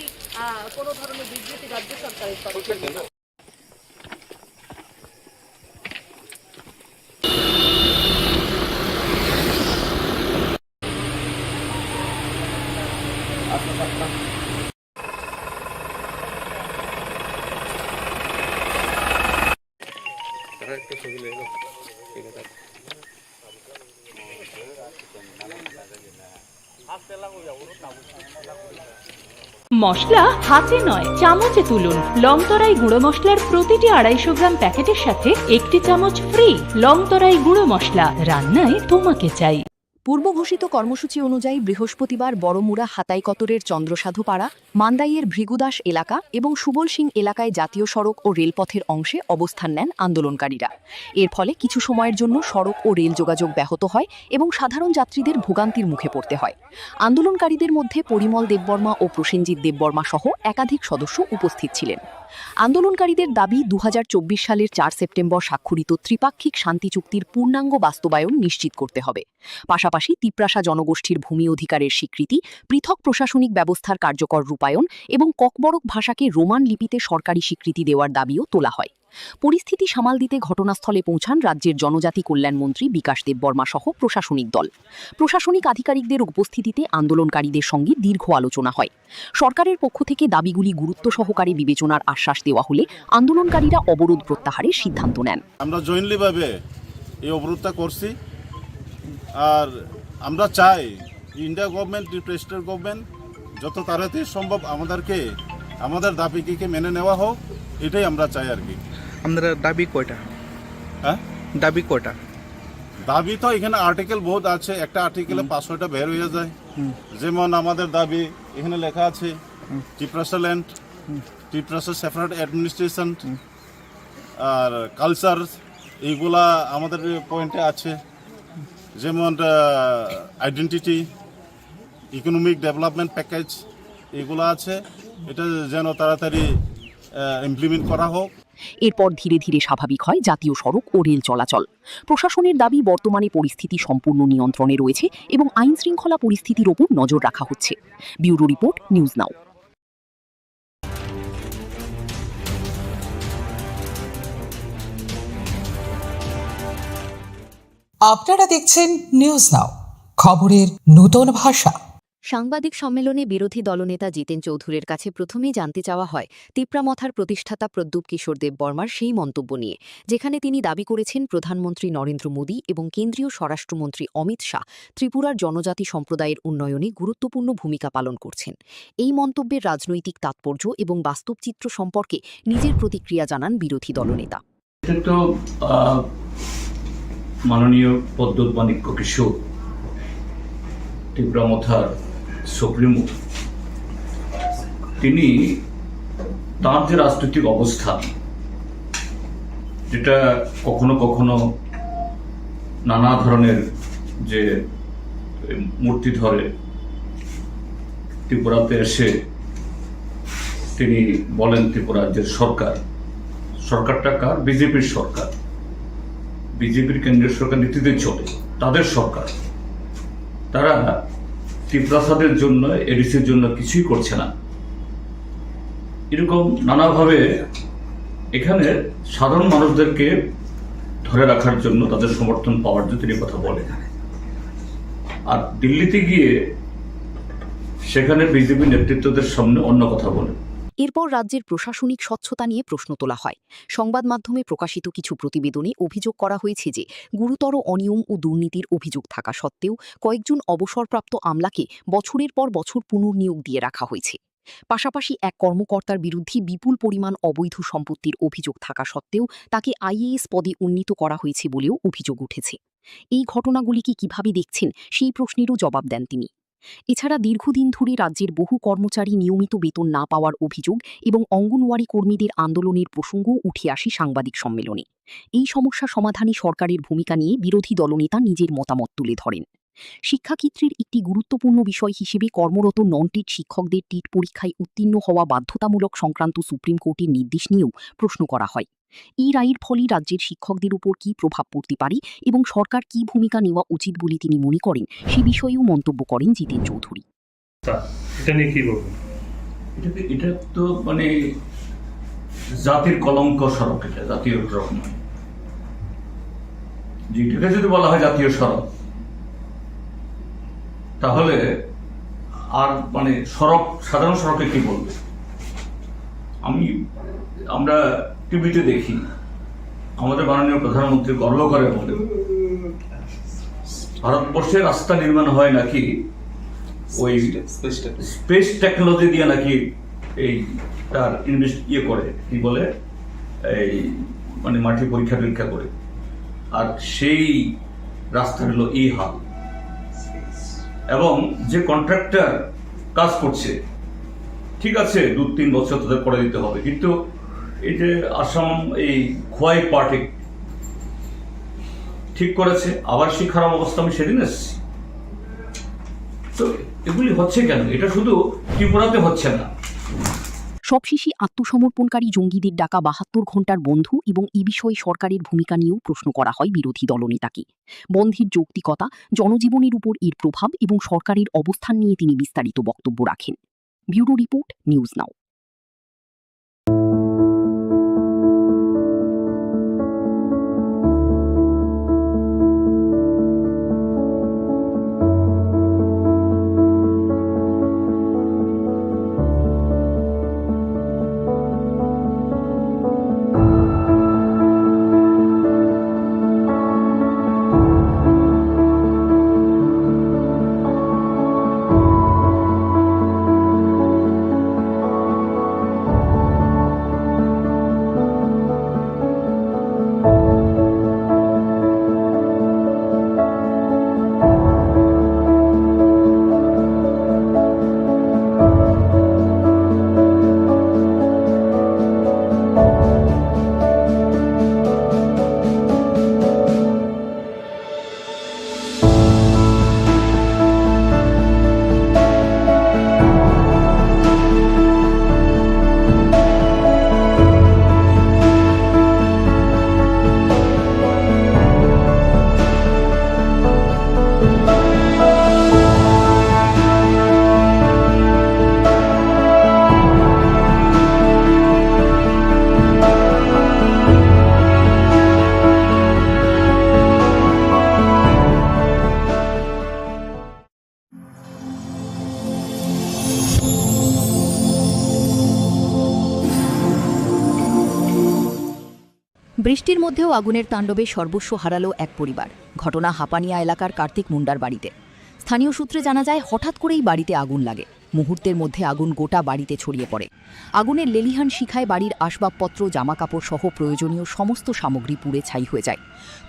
কোনো ধরনের বিবৃতি রাজ্য সরকারের তরফ থেকে মশলা হাতে নয় চামচে তুলুন। লংতরাই গুঁড়ো মশলার প্রতিটি 250 গ্রাম প্যাকেটের সাথে 1টি চামচ ফ্রি। লংতরাই গুঁড়ো মশলা, রান্নায় তোমাকে চাই। পূর্ব ঘোষিত কর্মসূচি অনুযায়ী বৃহস্পতিবার বড়মুড়া হাতাইকতরের চন্দ্রসাধুপাড়া, মান্দাইয়ের ভৃগুদাস এলাকা এবং সুবল সিং এলাকায় জাতীয় সড়ক ও রেলপথের অংশে অবস্থান নেন আন্দোলনকারীরা। এর ফলে কিছু সময়ের জন্য সড়ক ও রেল যোগাযোগ ব্যাহত হয় এবং সাধারণ যাত্রীদের ভোগান্তির মুখে পড়তে হয়। আন্দোলনকারীদের মধ্যে পরিমল দেববর্মা ও প্রসেনজিৎ দেববর্মা সহ একাধিক সদস্য উপস্থিত ছিলেন। আন্দোলনকারীদের দাবি 2024 সালের 4 সেপ্টেম্বর স্বাক্ষরিত ত্রিপাক্ষিক শান্তি চুক্তির পূর্ণাঙ্গ বাস্তবায়ন নিশ্চিত করতে হবে। পাশাপাশি তিপ্রাসা জনগোষ্ঠীর ভূমি অধিকারের স্বীকৃতি, পৃথক প্রশাসনিক ব্যবস্থার কার্যকর রূপায়ণ এবং ককবরক ভাষাকে রোমান লিপিতে সরকারি স্বীকৃতি দেওয়ার দাবিও তোলা হয়। পরিস্থিতি সামাল দিতে ঘটনাস্থলে পৌঁছান রাজ্যের জনজাতি কল্যাণ মন্ত্রী বিকাশ দেববর্মা সহ প্রশাসনিক দল। প্রশাসনিক আধিকারিকদের উপস্থিতিতে আন্দোলনকারীদের সঙ্গে দীর্ঘ আলোচনা হয়। সরকারের পক্ষ থেকে দাবিগুলি গুরুত্ব সহকারে বিবেচনার আশ্বাস দেওয়া হলে আন্দোলনকারীরা অবরোধ প্রত্যাহারের সিদ্ধান্ত নেন। আমরা জয়েন্টলিভাবে এই অবরোধটা করছি, আর আমরা চাই ইন্ডিয়া গভর্নমেন্ট, প্রেসিডেন্ট গভর্নমেন্ট যত তাড়াতাড়ি সম্ভব আমাদের দাবিকে মেনে নেওয়া হোক, এটাই আমরা চাই আর কি। আপনারা দাবি কয়টা? হ্যাঁ, দাবি কয়টা? দাবি তো এখানে আর্টিকেল বহুত আছে, একটা আর্টিকেলে 500টা বের হয়ে যায়। যেমন আমাদের দাবি এখানে লেখা আছে ত্রিপ্রাসা ল্যান্ড, ত্রিপ্রাসা সেপারেট অ্যাডমিনিস্ট্রেশন আর কালচার, এইগুলা আমাদের পয়েন্টে আছে। যেমন আইডেন্টিটি, ইকোনমিক ডেভেলপমেন্ট প্যাকেজ, এগুলো আছে। এটা যেন তাড়াতাড়ি ইমপ্লিমেন্ট করা হোক। এরপর ধীরে ধীরে স্বাভাবিক হয় জাতীয় সড়ক ও রেল চলাচল। প্রশাসনের দাবি বর্তমানে পরিস্থিতি সম্পূর্ণ নিয়ন্ত্রণে রয়েছে এবং আইন শৃঙ্খলা পরিস্থিতির ওপর নজর রাখা হচ্ছে। ব্যুরো রিপোর্ট, নিউজ নাও। আপনারা দেখছেন নিউজ নাও, খবরের নতুন ভাষা। সাংবাদিক সম্মেলনে বিরোধী দলনেতা জিতেন চৌধুরীর কাছে প্রথমেই জানতে চাওয়া হয় তিপ্রামথার প্রতিষ্ঠাতা প্রদ্যুৎ কিশোর দেববর্মার সেই মন্তব্য নিয়ে, যেখানে তিনি দাবি করেছেন প্রধানমন্ত্রী নরেন্দ্র মোদী এবং কেন্দ্রীয় স্বরাষ্ট্রমন্ত্রী অমিত শাহ ত্রিপুরার জনজাতি সম্প্রদায়ের উন্নয়নে গুরুত্বপূর্ণ ভূমিকা পালন করছেন। এই মন্তব্যের রাজনৈতিক তাৎপর্য এবং বাস্তব চিত্র সম্পর্কে নিজের প্রতিক্রিয়া জানান বিরোধী দলনেতা। মাননীয় প্রদ্যুৎ মাণিক্য কিশোর, তিপ্রামথার সুপ্রিমো, তিনি তার যে রাজনৈতিক অবস্থান, যেটা কখনো কখনো নানা ধরনের যে মূর্তি ধরে ত্রিপুরাতে এসে তিনি বলেন ত্রিপুরা রাজ্যের সরকারটা কার? বিজেপির সরকার, বিজেপির কেন্দ্রীয় সরকার নীতিতে চলে, তাদের সরকার। তারা ত্রিপ্রাসাদের জন্য, এডিসির জন্য কিছুই করছে না। এরকম নানাভাবে এখানে সাধারণ মানুষদেরকে ধরে রাখার জন্য, তাদের সমর্থন পাওয়ার জন্য তিনি কথা বলেন। আর দিল্লিতে গিয়ে সেখানে বিজেপি নেতৃত্বদের সামনে অন্য কথা বলে। এরপর রাজ্যের প্রশাসনিক স্বচ্ছতা নিয়ে প্রশ্ন তোলা হয়। সংবাদ মাধ্যমে প্রকাশিত কিছু প্রতিবেদনে অভিযোগ করা হয়েছে যে গুরুতর অনিয়ম ও দুর্নীতির অভিযোগ থাকা সত্ত্বেও কয়েকজন অবসরপ্রাপ্ত আমলাকে বছরের পর বছর পুনর্নিয়োগ দিয়ে রাখা হয়েছে। পাশাপাশি এক কর্মকর্তার বিরুদ্ধে বিপুল পরিমাণ অবৈধ সম্পত্তির অভিযোগ থাকা সত্ত্বেও তাকে আইএএস পদে উন্নীত করা হয়েছে বলেও অভিযোগ উঠেছে। এই ঘটনাগুলিকে কিভাবে দেখছেন সেই প্রশ্নেরও জবাব দেন তিনি। এছাড়া দীর্ঘদিন ধরে রাজ্যের বহু কর্মচারী নিয়মিত বেতন না পাওয়ার অভিযোগ এবং অঙ্গনওয়াড়ি কর্মীদের আন্দোলনের প্রসঙ্গও উঠে আসে সাংবাদিক সম্মেলনে। এই সমস্যা সমাধানে সরকারের ভূমিকা নিয়ে বিরোধী দলনেতা নিজের মতামত তুলে ধরেন। শিক্ষাক্ষেত্রের একটি গুরুত্বপূর্ণ বিষয় হিসেবে কর্মরত নন টেট শিক্ষকদের টেট পরীক্ষায় উত্তীর্ণ হওয়া বাধ্যতামূলক সংক্রান্ত সুপ্রিম কোর্টের নির্দেশ নিয়েও প্রশ্ন করা হয়। এই রায়ের ফলে রাজ্যের শিক্ষকদের উপর কী প্রভাব পড়তে পারে এবং সরকার কী ভূমিকা নেওয়া উচিত বলে তিনি মনে করেন সে বিষয়েও মন্তব্য করেন জিতেন চৌধুরী। এটা তো মানে জাতির কলঙ্ক সড়ক, এটা জাতীয় সড়ক নয়। যেটাকে যদি বলা হয় জাতীয় সড়ক, তাহলে আর মানে সড়ক, সাধারণ সড়কে কি বলবে? আমরা টিভিতে দেখি আমাদের মাননীয় প্রধানমন্ত্রী গর্ব করে বলে ভারতবর্ষে রাস্তা নির্মাণ হয় নাকি ওই স্পেস টেকনোলজি দিয়ে নাকি এই তার করে কি বলে এই মানে মাটি পরীক্ষা করে, আর সেই রাস্তা হলো এই হাল। এবং যে কন্ট্রাক্টর কাজ করছে, ঠিক আছে 2-3 বছর তাদের করে দিতে হবে, কিন্তু এই যে আসাম এই খোয়াই পার্টি ঠিক করেছে, আবার সেই খারাপ অবস্থা আমি সেদিন এসেছি। তো এগুলি হচ্ছে কেন? এটা শুধু ত্রিপুরাতে হচ্ছে না। সবশেষে আত্মসমর্পণকারী জঙ্গিদের ডাকা 72 ঘণ্টার বন্ধ এবং এ বিষয়ে সরকারের ভূমিকা নিয়েও প্রশ্ন করা হয় বিরোধী দলনেতাকে। বন্ধের যৌক্তিকতা, জনজীবনের উপর এর প্রভাব এবং সরকারের অবস্থান নিয়ে তিনি বিস্তারিত বক্তব্য রাখেন। ব্যুরো রিপোর্ট, নিউজ নাও। বৃষ্টির মধ্যেও আগুনের তাণ্ডবে সর্বস্ব হারালো এক পরিবার। ঘটনা হাপানিয়া এলাকার কার্তিক মুন্ডার বাড়িতে। স্থানীয় সূত্রে জানা যায়, হঠাৎ করেই বাড়িতে আগুন লাগে। মুহূর্তের মধ্যে আগুন গোটা বাড়িতে ছড়িয়ে পড়ে। আগুনের লেলিহান শিখায় বাড়ির আসবাবপত্র, জামাকাপড় সহ প্রয়োজনীয় সমস্ত সামগ্রী পুড়ে ছাই হয়ে যায়।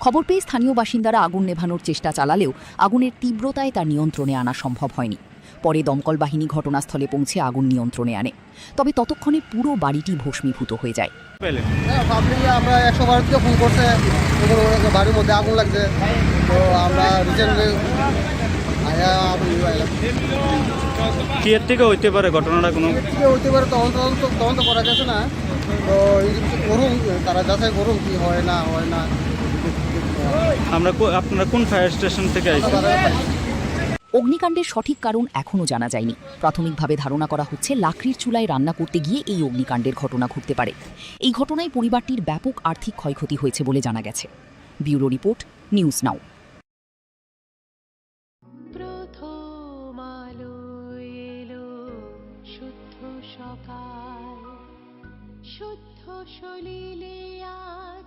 খবর পেয়ে স্থানীয় বাসিন্দারা আগুন নেভানোর চেষ্টা চালালেও আগুনের তীব্রতায় তা নিয়ন্ত্রণে আনা সম্ভব হয়নি। পরে দমকল বাহিনী ঘটনাস্থলে পৌঁছে আগুন নিয়ন্ত্রণে আনে। তবে ততক্ষণে পুরো বাড়িটি ভস্মীভূত হয়ে যায়। আমরা 112 থেকে ফোন করছে, বাড়ির মধ্যে আগুন লাগছে। তো আমরা রিসেন্টলি কি এর থেকে হইতে পারে ঘটনাটা? কোনো হইতে পারে, তদন্ত করা গেছে না। তো করুন, তারা যাচাই করুন কি হয় না হয় না। আপনারা কোন ফায়ার স্টেশন থেকে আইছেন? অগ্নিকাণ্ডের সঠিক কারণ এখনও জানা যায়নি। প্রাথমিকভাবে ধারণা করা হচ্ছে লাকড়ির চুলায় রান্না করতে গিয়ে এই অগ্নিকাণ্ডের ঘটনা ঘটতে পারে। এই ঘটনায় পরিবারটির ব্যাপক আর্থিক ক্ষয়ক্ষতি হয়েছে বলে জানা গেছে। ব্যুরো রিপোর্ট, নিউজ নাও। সকাল শুদ্ধ সলিলে আজ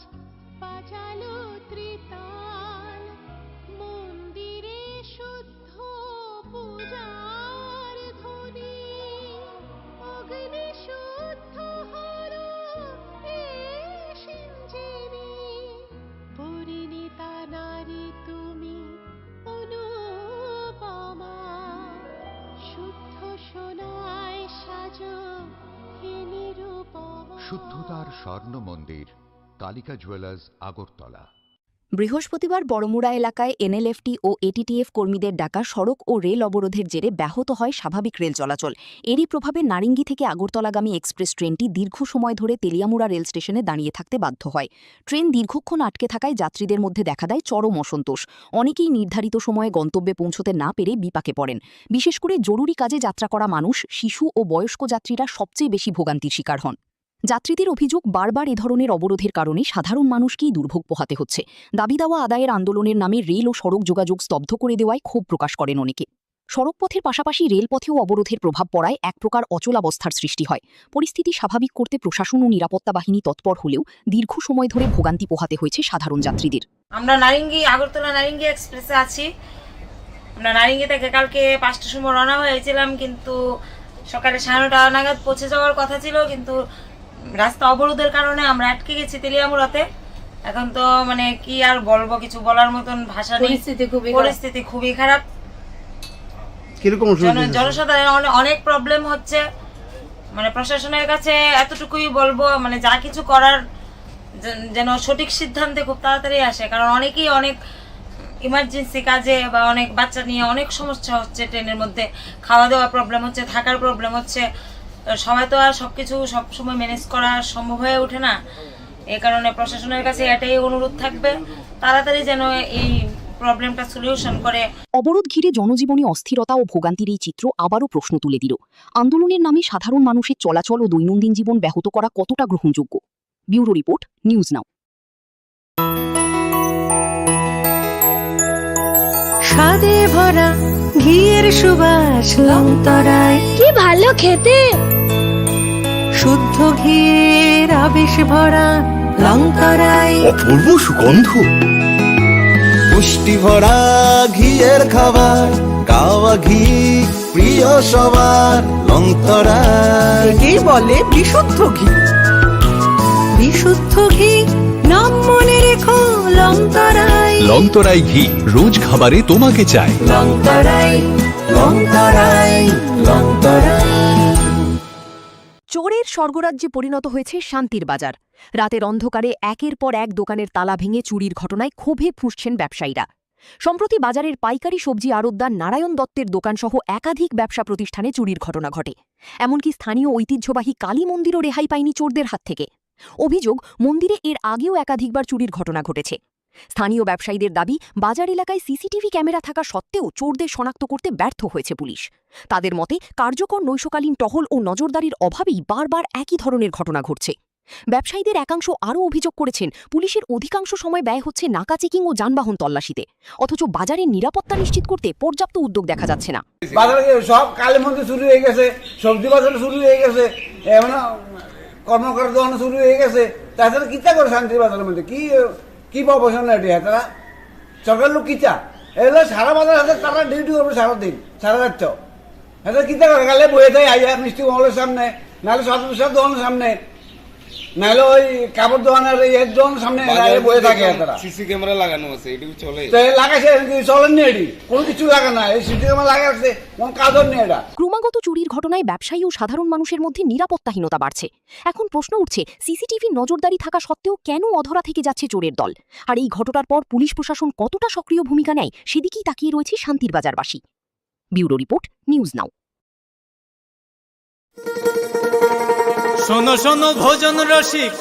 বাজালো ত্রিতাল মন্দিরে শুদ্ধ পূজার ধ্বনি অগ্নি শুদ্ধ হর এ সিঞ্জিনী পরিণীতা নারী তুমি অনুপমা শুদ্ধ সোনায় সাজো হে নিরুপমা। শুদ্ধতার স্বর্ণ মন্দির কালিকা জুয়েলার্স আগরতলা। বৃহস্পতিবার বড়মুড়া এলাকায় এনএলএফটি ও এটিটিএফ কর্মীদের ডাকা সড়ক ও রেল অবরোধের জেরে ব্যাহত হয় স্বাভাবিক রেল চলাচল। এরই প্রভাবে নারিঙ্গি থেকে আগরতলাগামী এক্সপ্রেস ট্রেনটি দীর্ঘ সময় ধরে তেলিয়ামুড়া রেল স্টেশনে দাঁড়িয়ে থাকতে বাধ্য হয়। ট্রেন দীর্ঘক্ষণ আটকে থাকায় যাত্রীদের মধ্যে দেখা দেয় চরম অসন্তোষ। অনেকেই নির্ধারিত সময়ে গন্তব্যে পৌঁছতে না পেরে বিপাকে পড়েন। বিশেষ করে জরুরি কাজে যাত্রা করা মানুষ, শিশু ও বয়স্ক যাত্রীরা সবচেয়ে বেশি ভোগান্তির শিকার হন। যাত্রীদের অভিযোগ, বারবার এ ধরনের অবরোধের কারণে সাধারণ মানুষকেই দুর্ভোগ পোহাতে হচ্ছে। দাবি দেওয়া আদায়ের আন্দোলনের নামে রেল ও সড়ক যোগাযোগ স্তব্ধ করে দেওয়ায় ক্ষোভ প্রকাশ করেন অনেকে। সড়কপথের পাশাপাশি রেলপথেও অবরোধের প্রভাব পড়ায় এক প্রকার অচলাবস্থার সৃষ্টি হয়। পরিস্থিতি স্বাভাবিক করতে প্রশাসন ও নিরাপত্তা বাহিনী তৎপর হলেও দীর্ঘ সময় ধরে ভোগান্তি পোহাতে হয়েছে সাধারণ যাত্রীদের। আমরা আগরতলা নারিঙ্গি এক্সপ্রেসে আছি। আমরা নারিঙ্গি থেকে কালকে 5টার সময় রওনা হয়েছিলাম, কিন্তু সকালে 9:30 নাগাদ পৌঁছে যাওয়ার কথা ছিল, কিন্তু রাস্তা অবরোধের কারণে আমরা আটকে গেছি তেলিয়ামুড়াতে। এখন তো মানে কি আর বলবো, কিছু বলার মতন ভাষা নেই। পরিস্থিতি খুবই খারাপ। জনসাধারণ অনেক প্রবলেম হচ্ছে। মানে প্রশাসনের কাছে এতটুকুই বলবো, মানে যা কিছু করার যেন সঠিক সিদ্ধান্তে খুব তাড়াতাড়ি আসে, কারণ অনেকেই অনেক ইমার্জেন্সি কাজে বা অনেক বাচ্চা নিয়ে অনেক সমস্যা হচ্ছে। ট্রেনের মধ্যে খাওয়া দাওয়া প্রবলেম হচ্ছে, থাকার প্রবলেম হচ্ছে। সবাই তো আর সবকিছু সবসময় ম্যানেজ করা সম্ভব হয়ে ওঠে না। এই কারণে প্রশাসনের কাছে এটাই অনুরোধ থাকবে, তাড়াতাড়ি যেন এই প্রবলেমটা সলিউশন করে। অবরোধ ঘিরে জনজীবনে অস্থিরতা ও ভোগান্তির এই চিত্র আবারও প্রশ্ন তুলে দিল, আন্দোলনের নামে সাধারণ মানুষের চলাচল ও দৈনন্দিন জীবন ব্যাহত করা কতটা গ্রহণযোগ্য। ব্যুরো রিপোর্ট, নিউজ নাও। স্বাদে ভরা ঘিয়ের সুবাস লংতরায় কি ভালো খেতে, শুদ্ধ ঘিয়ের আবেশ ভরা লংতরায় অপূর্ব সুগন্ধ, পুষ্টি ভরা ঘিয়ের খাবার, কাওয়া ঘি প্রিয় সবার লংতরায়। একেই বলে বিশুদ্ধ ঘি। বিশুদ্ধ ঘি নাম মনে রেখো লংতরায়। লংতরাই ঘি রোজ খাবারে তোমাকে চাই। লংতরায় লংতরায় লংতরায়। চোরের স্বর্গরাজ্যে পরিণত হয়েছে শান্তির বাজার। রাতের অন্ধকারে একের পর এক দোকানের তালা ভেঙে চুরির ঘটনায় ক্ষোভে ফুঁসছেন ব্যবসায়ীরা। সম্প্রতি বাজারের পাইকারি সবজি আড়তদার নারায়ণ দত্তের দোকানসহ একাধিক ব্যবসা প্রতিষ্ঠানে চুরির ঘটনা ঘটে। এমনকি স্থানীয় ঐতিহ্যবাহী কালী মন্দিরও রেহাই পায়নি চোরদের হাত থেকে। অভিযোগ, মন্দিরে এর আগেও একাধিকবার চুরির ঘটনা ঘটেছে। স্থানীয় ব্যবসায়ীদের দাবি, বাজার এলাকায় সিসিটিভি ক্যামেরা থাকা সত্ত্বেও চোরদের শনাক্ত করতে ব্যর্থ হয়েছে পুলিশ। তাদের মতে, কার্যকর নৈশকালীন টহল ও নজরদারির অভাবেই বারবার একই ধরনের ঘটনা ঘটছে। ব্যবসায়ীদের একাংশ আরও অভিযোগ করেছেন, পুলিশের অধিকাংশ সময় ব্যয় হচ্ছে নাকা চেকিং ও যানবাহন তল্লাশিতে, অথচ বাজারের নিরাপত্তা নিশ্চিত করতে পর্যাপ্ত উদ্যোগ দেখা যাচ্ছে না। বাজারে সব কালী মন্দির শুরু হয়ে গেছে, সবজি বাজার শুরু হয়ে গেছে, এমন কর্মকর্তা দোকান শুরু হয়ে গেছে। তাছাড়া কিতা করে শান্তি বাজারের মধ্যে কি প্রফেশন এটি? তারা সরকার লোক কিতা এগুলো সারা বাজার হাতে তারা ডিউটি করবে সারাদিন, সারা রাত। এটা কিতা করে গালে বয়ে দেয় আইয়া মিষ্টি মহলের সামনে, নাহলে সব দোকানের সামনে, নাহলে ওই কাপড় দোকানের এর দোকানের সামনে বয়ে থাকে। সিসি ক্যামেরা লাগানো আছে, এটুকু চলে? লাগাইছে, চলেননি, এটি কোনো কিছু লাগে না। এই সিসি ক্যামেরা লাগাচ্ছে, কোন কাজও নেই এটা। ক্রমাগত চুরির ঘটনায় ব্যবসায়ী ও সাধারণ মানুষের মধ্যে নিরাপত্তাহীনতা বাড়ছে। এখন প্রশ্ন উঠছে, সিসিটিভির নজরদারি থাকা সত্ত্বেও কেন অধরা থেকে যাচ্ছে চোরের দল? আর এই ঘটনার পর পুলিশ প্রশাসন কতটা সক্রিয় ভূমিকা নেয়, সেদিকেই তাকিয়ে রয়েছে শান্তির বাজারবাসী। Bureau report, news now. শোনো শোনো ভোজন রসিক,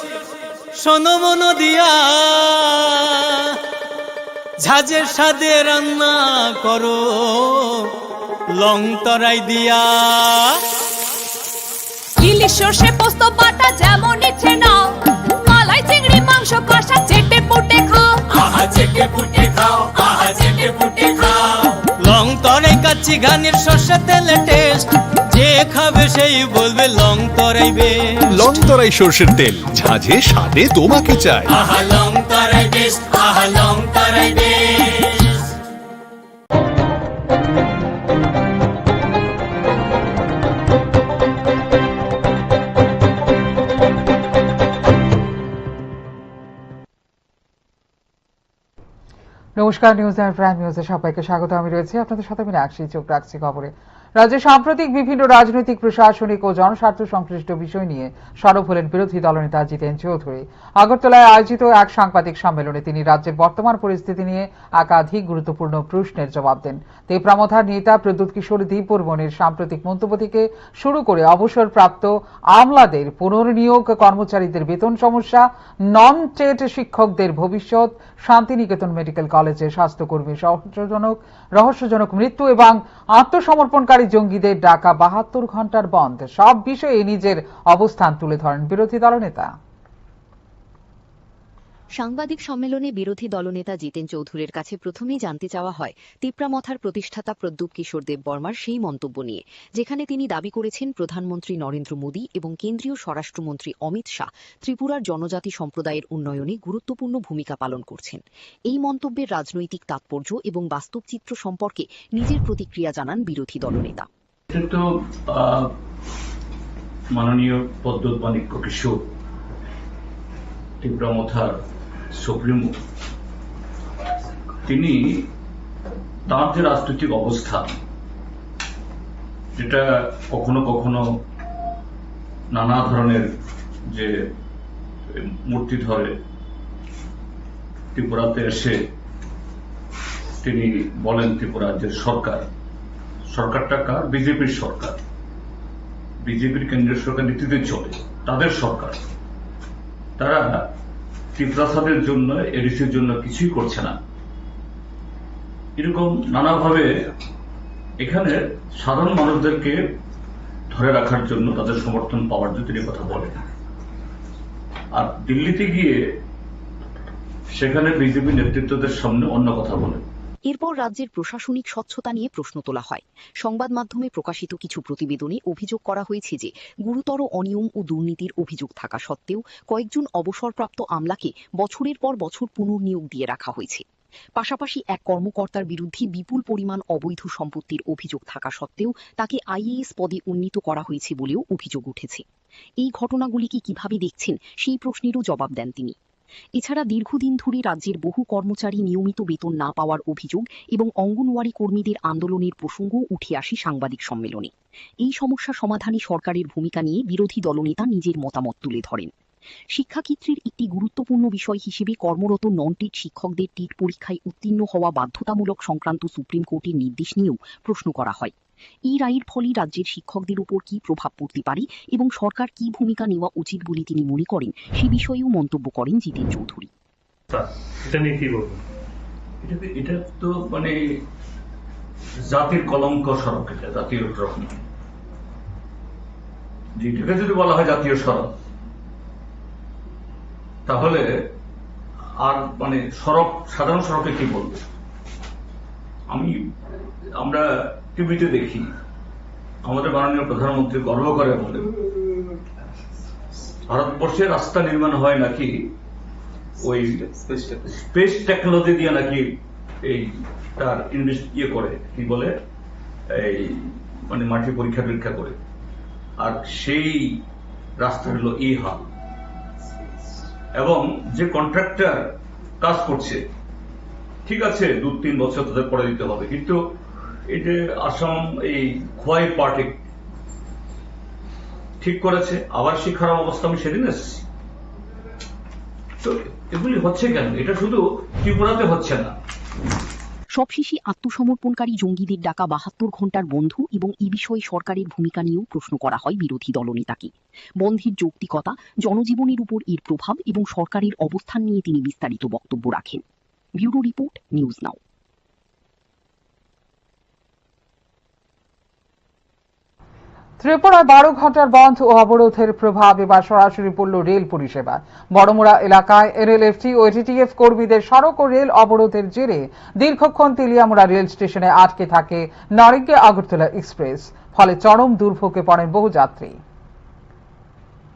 শোনো মন দিয়া, ঝাঁঝের স্বাদে রান্না করো লংতরাই দিয়া। ইলিশ সর্ষে পোস্ত বাটা যেমন ইচ্ছে নাও, মালাই চিংড়ি মাংস কষা চেটে পুটে খাও। আহা চেটে পুটে খাও, আহা চেটে পুটে খাও। লংতরাই কাচ্চি ঘানির সর্ষে তেলে টেস্ট, যে যে খাবে সেই বলবে লং তরাইবে। লং তরাই সর্ষের তেল, ঝাঁঝে স্বাদে তোমাকে চাই। আহা লং তরাই বেস্ট, আহা লং তরাই বেস্ট। নমস্কার, নিউজ আর প্রাইম নিউজে সবাইকে স্বাগত। আমি রয়েছে আপনাদের সাথে মীনাক্ষী। চোখ রাখছি খবরে। রাজ্যে সাম্প্রতিক বিভিন্ন রাজনৈতিক, প্রশাসনিক ও জনস্বার্থ সংশ্লিষ্ট বিষয় নিয়ে সরব হলেন বিরোধী দলনেতা জিতেন চৌধুরী। আগরতলায় আয়োজিত এক সাংবাদিক সম্মেলনে তিনি রাজ্যের বর্তমান পরিস্থিতি নিয়ে একাধিক গুরুত্বপূর্ণ প্রশ্নের জবাব দেন। তেপরামথার নেতা প্রদ্যুৎ কিশোর দীপবর্মনের সাম্প্রতিক মন্তব্য থেকে শুরু করে অবসরপ্রাপ্ত আমলাদের পুনর্নিয়োগ, কর্মচারীদের বেতন সমস্যা, নন টেট শিক্ষকদের ভবিষ্যৎ, শান্তিনিকেতন মেডিকেল কলেজে স্বাস্থ্যকর্মীর রহস্যজনক মৃত্যু এবং আত্মসমর্পণকারী জঙ্গিদের ডাকা ৭২ ঘন্টার বন্ধ, সব বিষয়ে নিজের অবস্থান তুলে ধরেন বিরোধী দলনেতা। সাংবাদিক সম্মেলনে বিরোধী দলনেতা জিতেন চৌধুরীর কাছে প্রথমেই জানতে চাওয়া হয় তিপ্রামথার প্রতিষ্ঠাতা প্রদ্যুৎ কিশোর দেববর্মার সেই মন্তব্য নিয়ে, যেখানে তিনি দাবি করেছেন প্রধানমন্ত্রী নরেন্দ্র মোদী এবং কেন্দ্রীয় স্বরাষ্ট্রমন্ত্রী অমিত শাহ ত্রিপুরার জনজাতি সম্প্রদায়ের উন্নয়নে গুরুত্বপূর্ণ ভূমিকা পালন করছেন। এই মন্তব্যের রাজনৈতিক তাৎপর্য এবং বাস্তব চিত্র সম্পর্কে নিজের প্রতিক্রিয়া জানান বিরোধী দলনেতা। মাননীয় প্রদ্যুৎ মাণিক্য কিশোর, তিপ্রামথার সুপ্রিমো, তিনি তার যে রাজনৈতিক অবস্থা, যেটা কখনো কখনো নানা ধরনের যে মূর্তি ধরে ত্রিপুরাতে এসে তিনি বলেন ত্রিপুরার যে সরকারটা কার? বিজেপির সরকার, বিজেপির কেন্দ্রীয় সরকার নীতিতে চলে, তাদের সরকার। তারা ত্রিপ্রাসাদের জন্য, এডিসির জন্য কিছুই করছে না, এরকম নানাভাবে এখানে সাধারণ মানুষদেরকে ধরে রাখার জন্য, তাদের সমর্থন পাওয়ার জন্য তিনি কথা বলেন। আর দিল্লিতে গিয়ে সেখানে বিজেপি নেতৃত্বদের সামনে অন্য কথা বলেন। এরপর রাজ্যের প্রশাসনিক স্বচ্ছতা নিয়ে প্রশ্ন তোলা হয়। সংবাদ মাধ্যমে প্রকাশিত কিছু প্রতিবেদনে অভিযোগ করা হয়েছে যে গুরুতর অনিয়ম ও দুর্নীতির অভিযোগ থাকা সত্ত্বেও কয়েকজন অবসরপ্রাপ্ত আমলাকে বছরের পর বছর পুনর্নিয়োগ দিয়ে রাখা হয়েছে। পাশাপাশি এক কর্মকর্তার বিরুদ্ধে বিপুল পরিমাণ অবৈধ সম্পত্তির অভিযোগ থাকা সত্ত্বেও তাকে আইএএস পদে উন্নীত করা হয়েছে বলেও অভিযোগ উঠেছে। এই ঘটনাগুলিকে কিভাবে দেখছেন সেই প্রশ্নেরও জবাব দেন তিনি। এছাড়া দীর্ঘদিন ধরে রাজ্যের বহু কর্মচারী নিয়মিত বেতন না পাওয়ার অভিযোগ এবং অঙ্গনওয়াড়ি কর্মীদের আন্দোলনের প্রসঙ্গ উঠে আসে সাংবাদিক সম্মেলনে। এই সমস্যা সমাধানে সরকারের ভূমিকা নিয়ে বিরোধী দলনেতা নিজের মতামত তুলে ধরেন। শিক্ষাক্ষেত্রের একটি গুরুত্বপূর্ণ বিষয় হিসেবে কর্মরত নন টেট শিক্ষকদের টেট পরীক্ষায় উত্তীর্ণ হওয়া বাধ্যতামূলক সংক্রান্ত সুপ্রিম কোর্টের নির্দেশ নিয়েও প্রশ্ন করা হয়। এই রায়ের ফলে রাজ্যের শিক্ষকদের উপর কি প্রভাব পড়তে পারে এবং সরকার কি ভূমিকা নেওয়া উচিত বলে তিনি মনে করেন, সে বিষয়েও মন্তব্য করেন জিতেন চৌধুরী। এটা তো মানে জাতির কলঙ্ক সড়ক, এটা জাতীয় রকম, যেটাকে যদি বলা হয় জাতীয় সড়ক, তাহলে আর মানে সড়ক, সাধারণ সড়কে কি বলবো? আমরা টিভিতে দেখি আমাদের মাননীয় প্রধানমন্ত্রী গর্ব করে বলেন ভারতবর্ষে রাস্তা নির্মাণ হয় নাকি ওই স্পেস টেকনোলজি দিয়ে, নাকি এই তার করে কি বলে এই মানে মাটি পরীক্ষা করে, আর সেই রাস্তা হলো এই হাল। এবং যে কন্ট্রাক্টর কাজ করছে, ঠিক আছে 2-3 বছর তাদের পরে দিতে হবে, কিন্তু এই যে আসাম এই খোয়াই পার্টি ঠিক করেছে, আবার সেই খারাপ অবস্থা আমি সেদিন এসেছি। তো এগুলি হচ্ছে কেন? এটা শুধু ত্রিপুরাতে হচ্ছে না। সবশেষে আত্মসমর্পণকারী জঙ্গিদের ডাকা ৭২ ঘন্টার বন্ধ এবং এই বিষয়ে সরকারের ভূমিকা নিয়েও প্রশ্ন করা হয় বিরোধী দলনেতাকে। বন্ধের যৌক্তিকতা, জনজীবনের উপর এর প্রভাব এবং সরকারের অবস্থান নিয়ে তিনি বিস্তারিত বক্তব্য রাখেন। ব্যুরো রিপোর্ট, নিউজ নাও। ত্রিপুরায় 12 ঘন্টার বন্ধ ও অবরোধের প্রভাব এবার সরাসরি পড়ল রেল পরিষেবা। বড়মুড়া এলাকায় এনএলএফটি ও এটিটিএফ কর্মীদের সড়ক ও রেল অবরোধের জেরে দীর্ঘক্ষণ তেলিয়ামুড়া রেল স্টেশনে আটকে থাকে নারিঙ্গি আগরতলা এক্সপ্রেস। ফলে চরম দুর্ভোগে পড়েন বহু যাত্রী।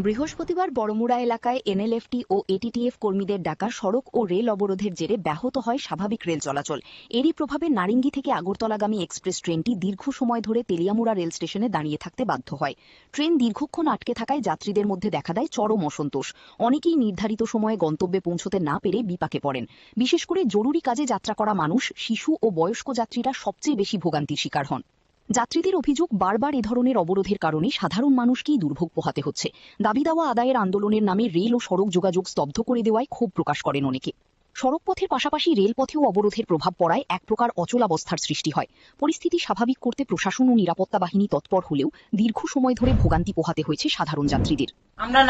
বৃহস্পতিবার বড়মুড়া এলাকায় এনএলএফটি ও এটিটিএফ কর্মীদের ডাকা সড়ক ও রেল অবরোধের জেরে ব্যাহত হয় স্বাভাবিক রেল চলাচল। এরই প্রভাবে নারিঙ্গি থেকে আগরতলাগামী এক্সপ্রেস ট্রেনটি দীর্ঘ সময় ধরে তেলিয়ামুড়া রেল স্টেশনে দাঁড়িয়ে থাকতে বাধ্য হয়। ট্রেন দীর্ঘক্ষণ আটকে থাকায় যাত্রীদের মধ্যে দেখা দেয় চরম অসন্তোষ। অনেকেই নির্ধারিত সময়ে গন্তব্যে পৌঁছতে না পেরে বিপাকে পড়েন। বিশেষ করে জরুরি কাজে যাত্রা করা মানুষ, শিশু ও বয়স্ক যাত্রীরা সবচেয়ে বেশি ভোগান্তির শিকার হন। যাত্রীদের অভিযোগ, বারবার এ ধরনের অবরোধের কারণে সাধারণ মানুষকেই দুর্ভোগ পোহাতে হচ্ছে। দাবি দাওয়া আদায়ের আন্দোলনের নামে রেল ও সড়ক যোগাযোগ স্তব্ধ করে দেওয়ায় ক্ষোভ প্রকাশ করেন অনেকে। সড়কপথের পাশাপাশি রেলপথেও অবরোধের প্রভাব পড়ায় এক প্রকার অচলাবস্থার সৃষ্টি হয়। পরিস্থিতি স্বাভাবিক করতে প্রশাসন ও নিরাপত্তা বাহিনী তৎপর হলেও দীর্ঘ সময় ধরে ভোগান্তি পোহাতে হয়েছে সাধারণ যাত্রীদের। আমরা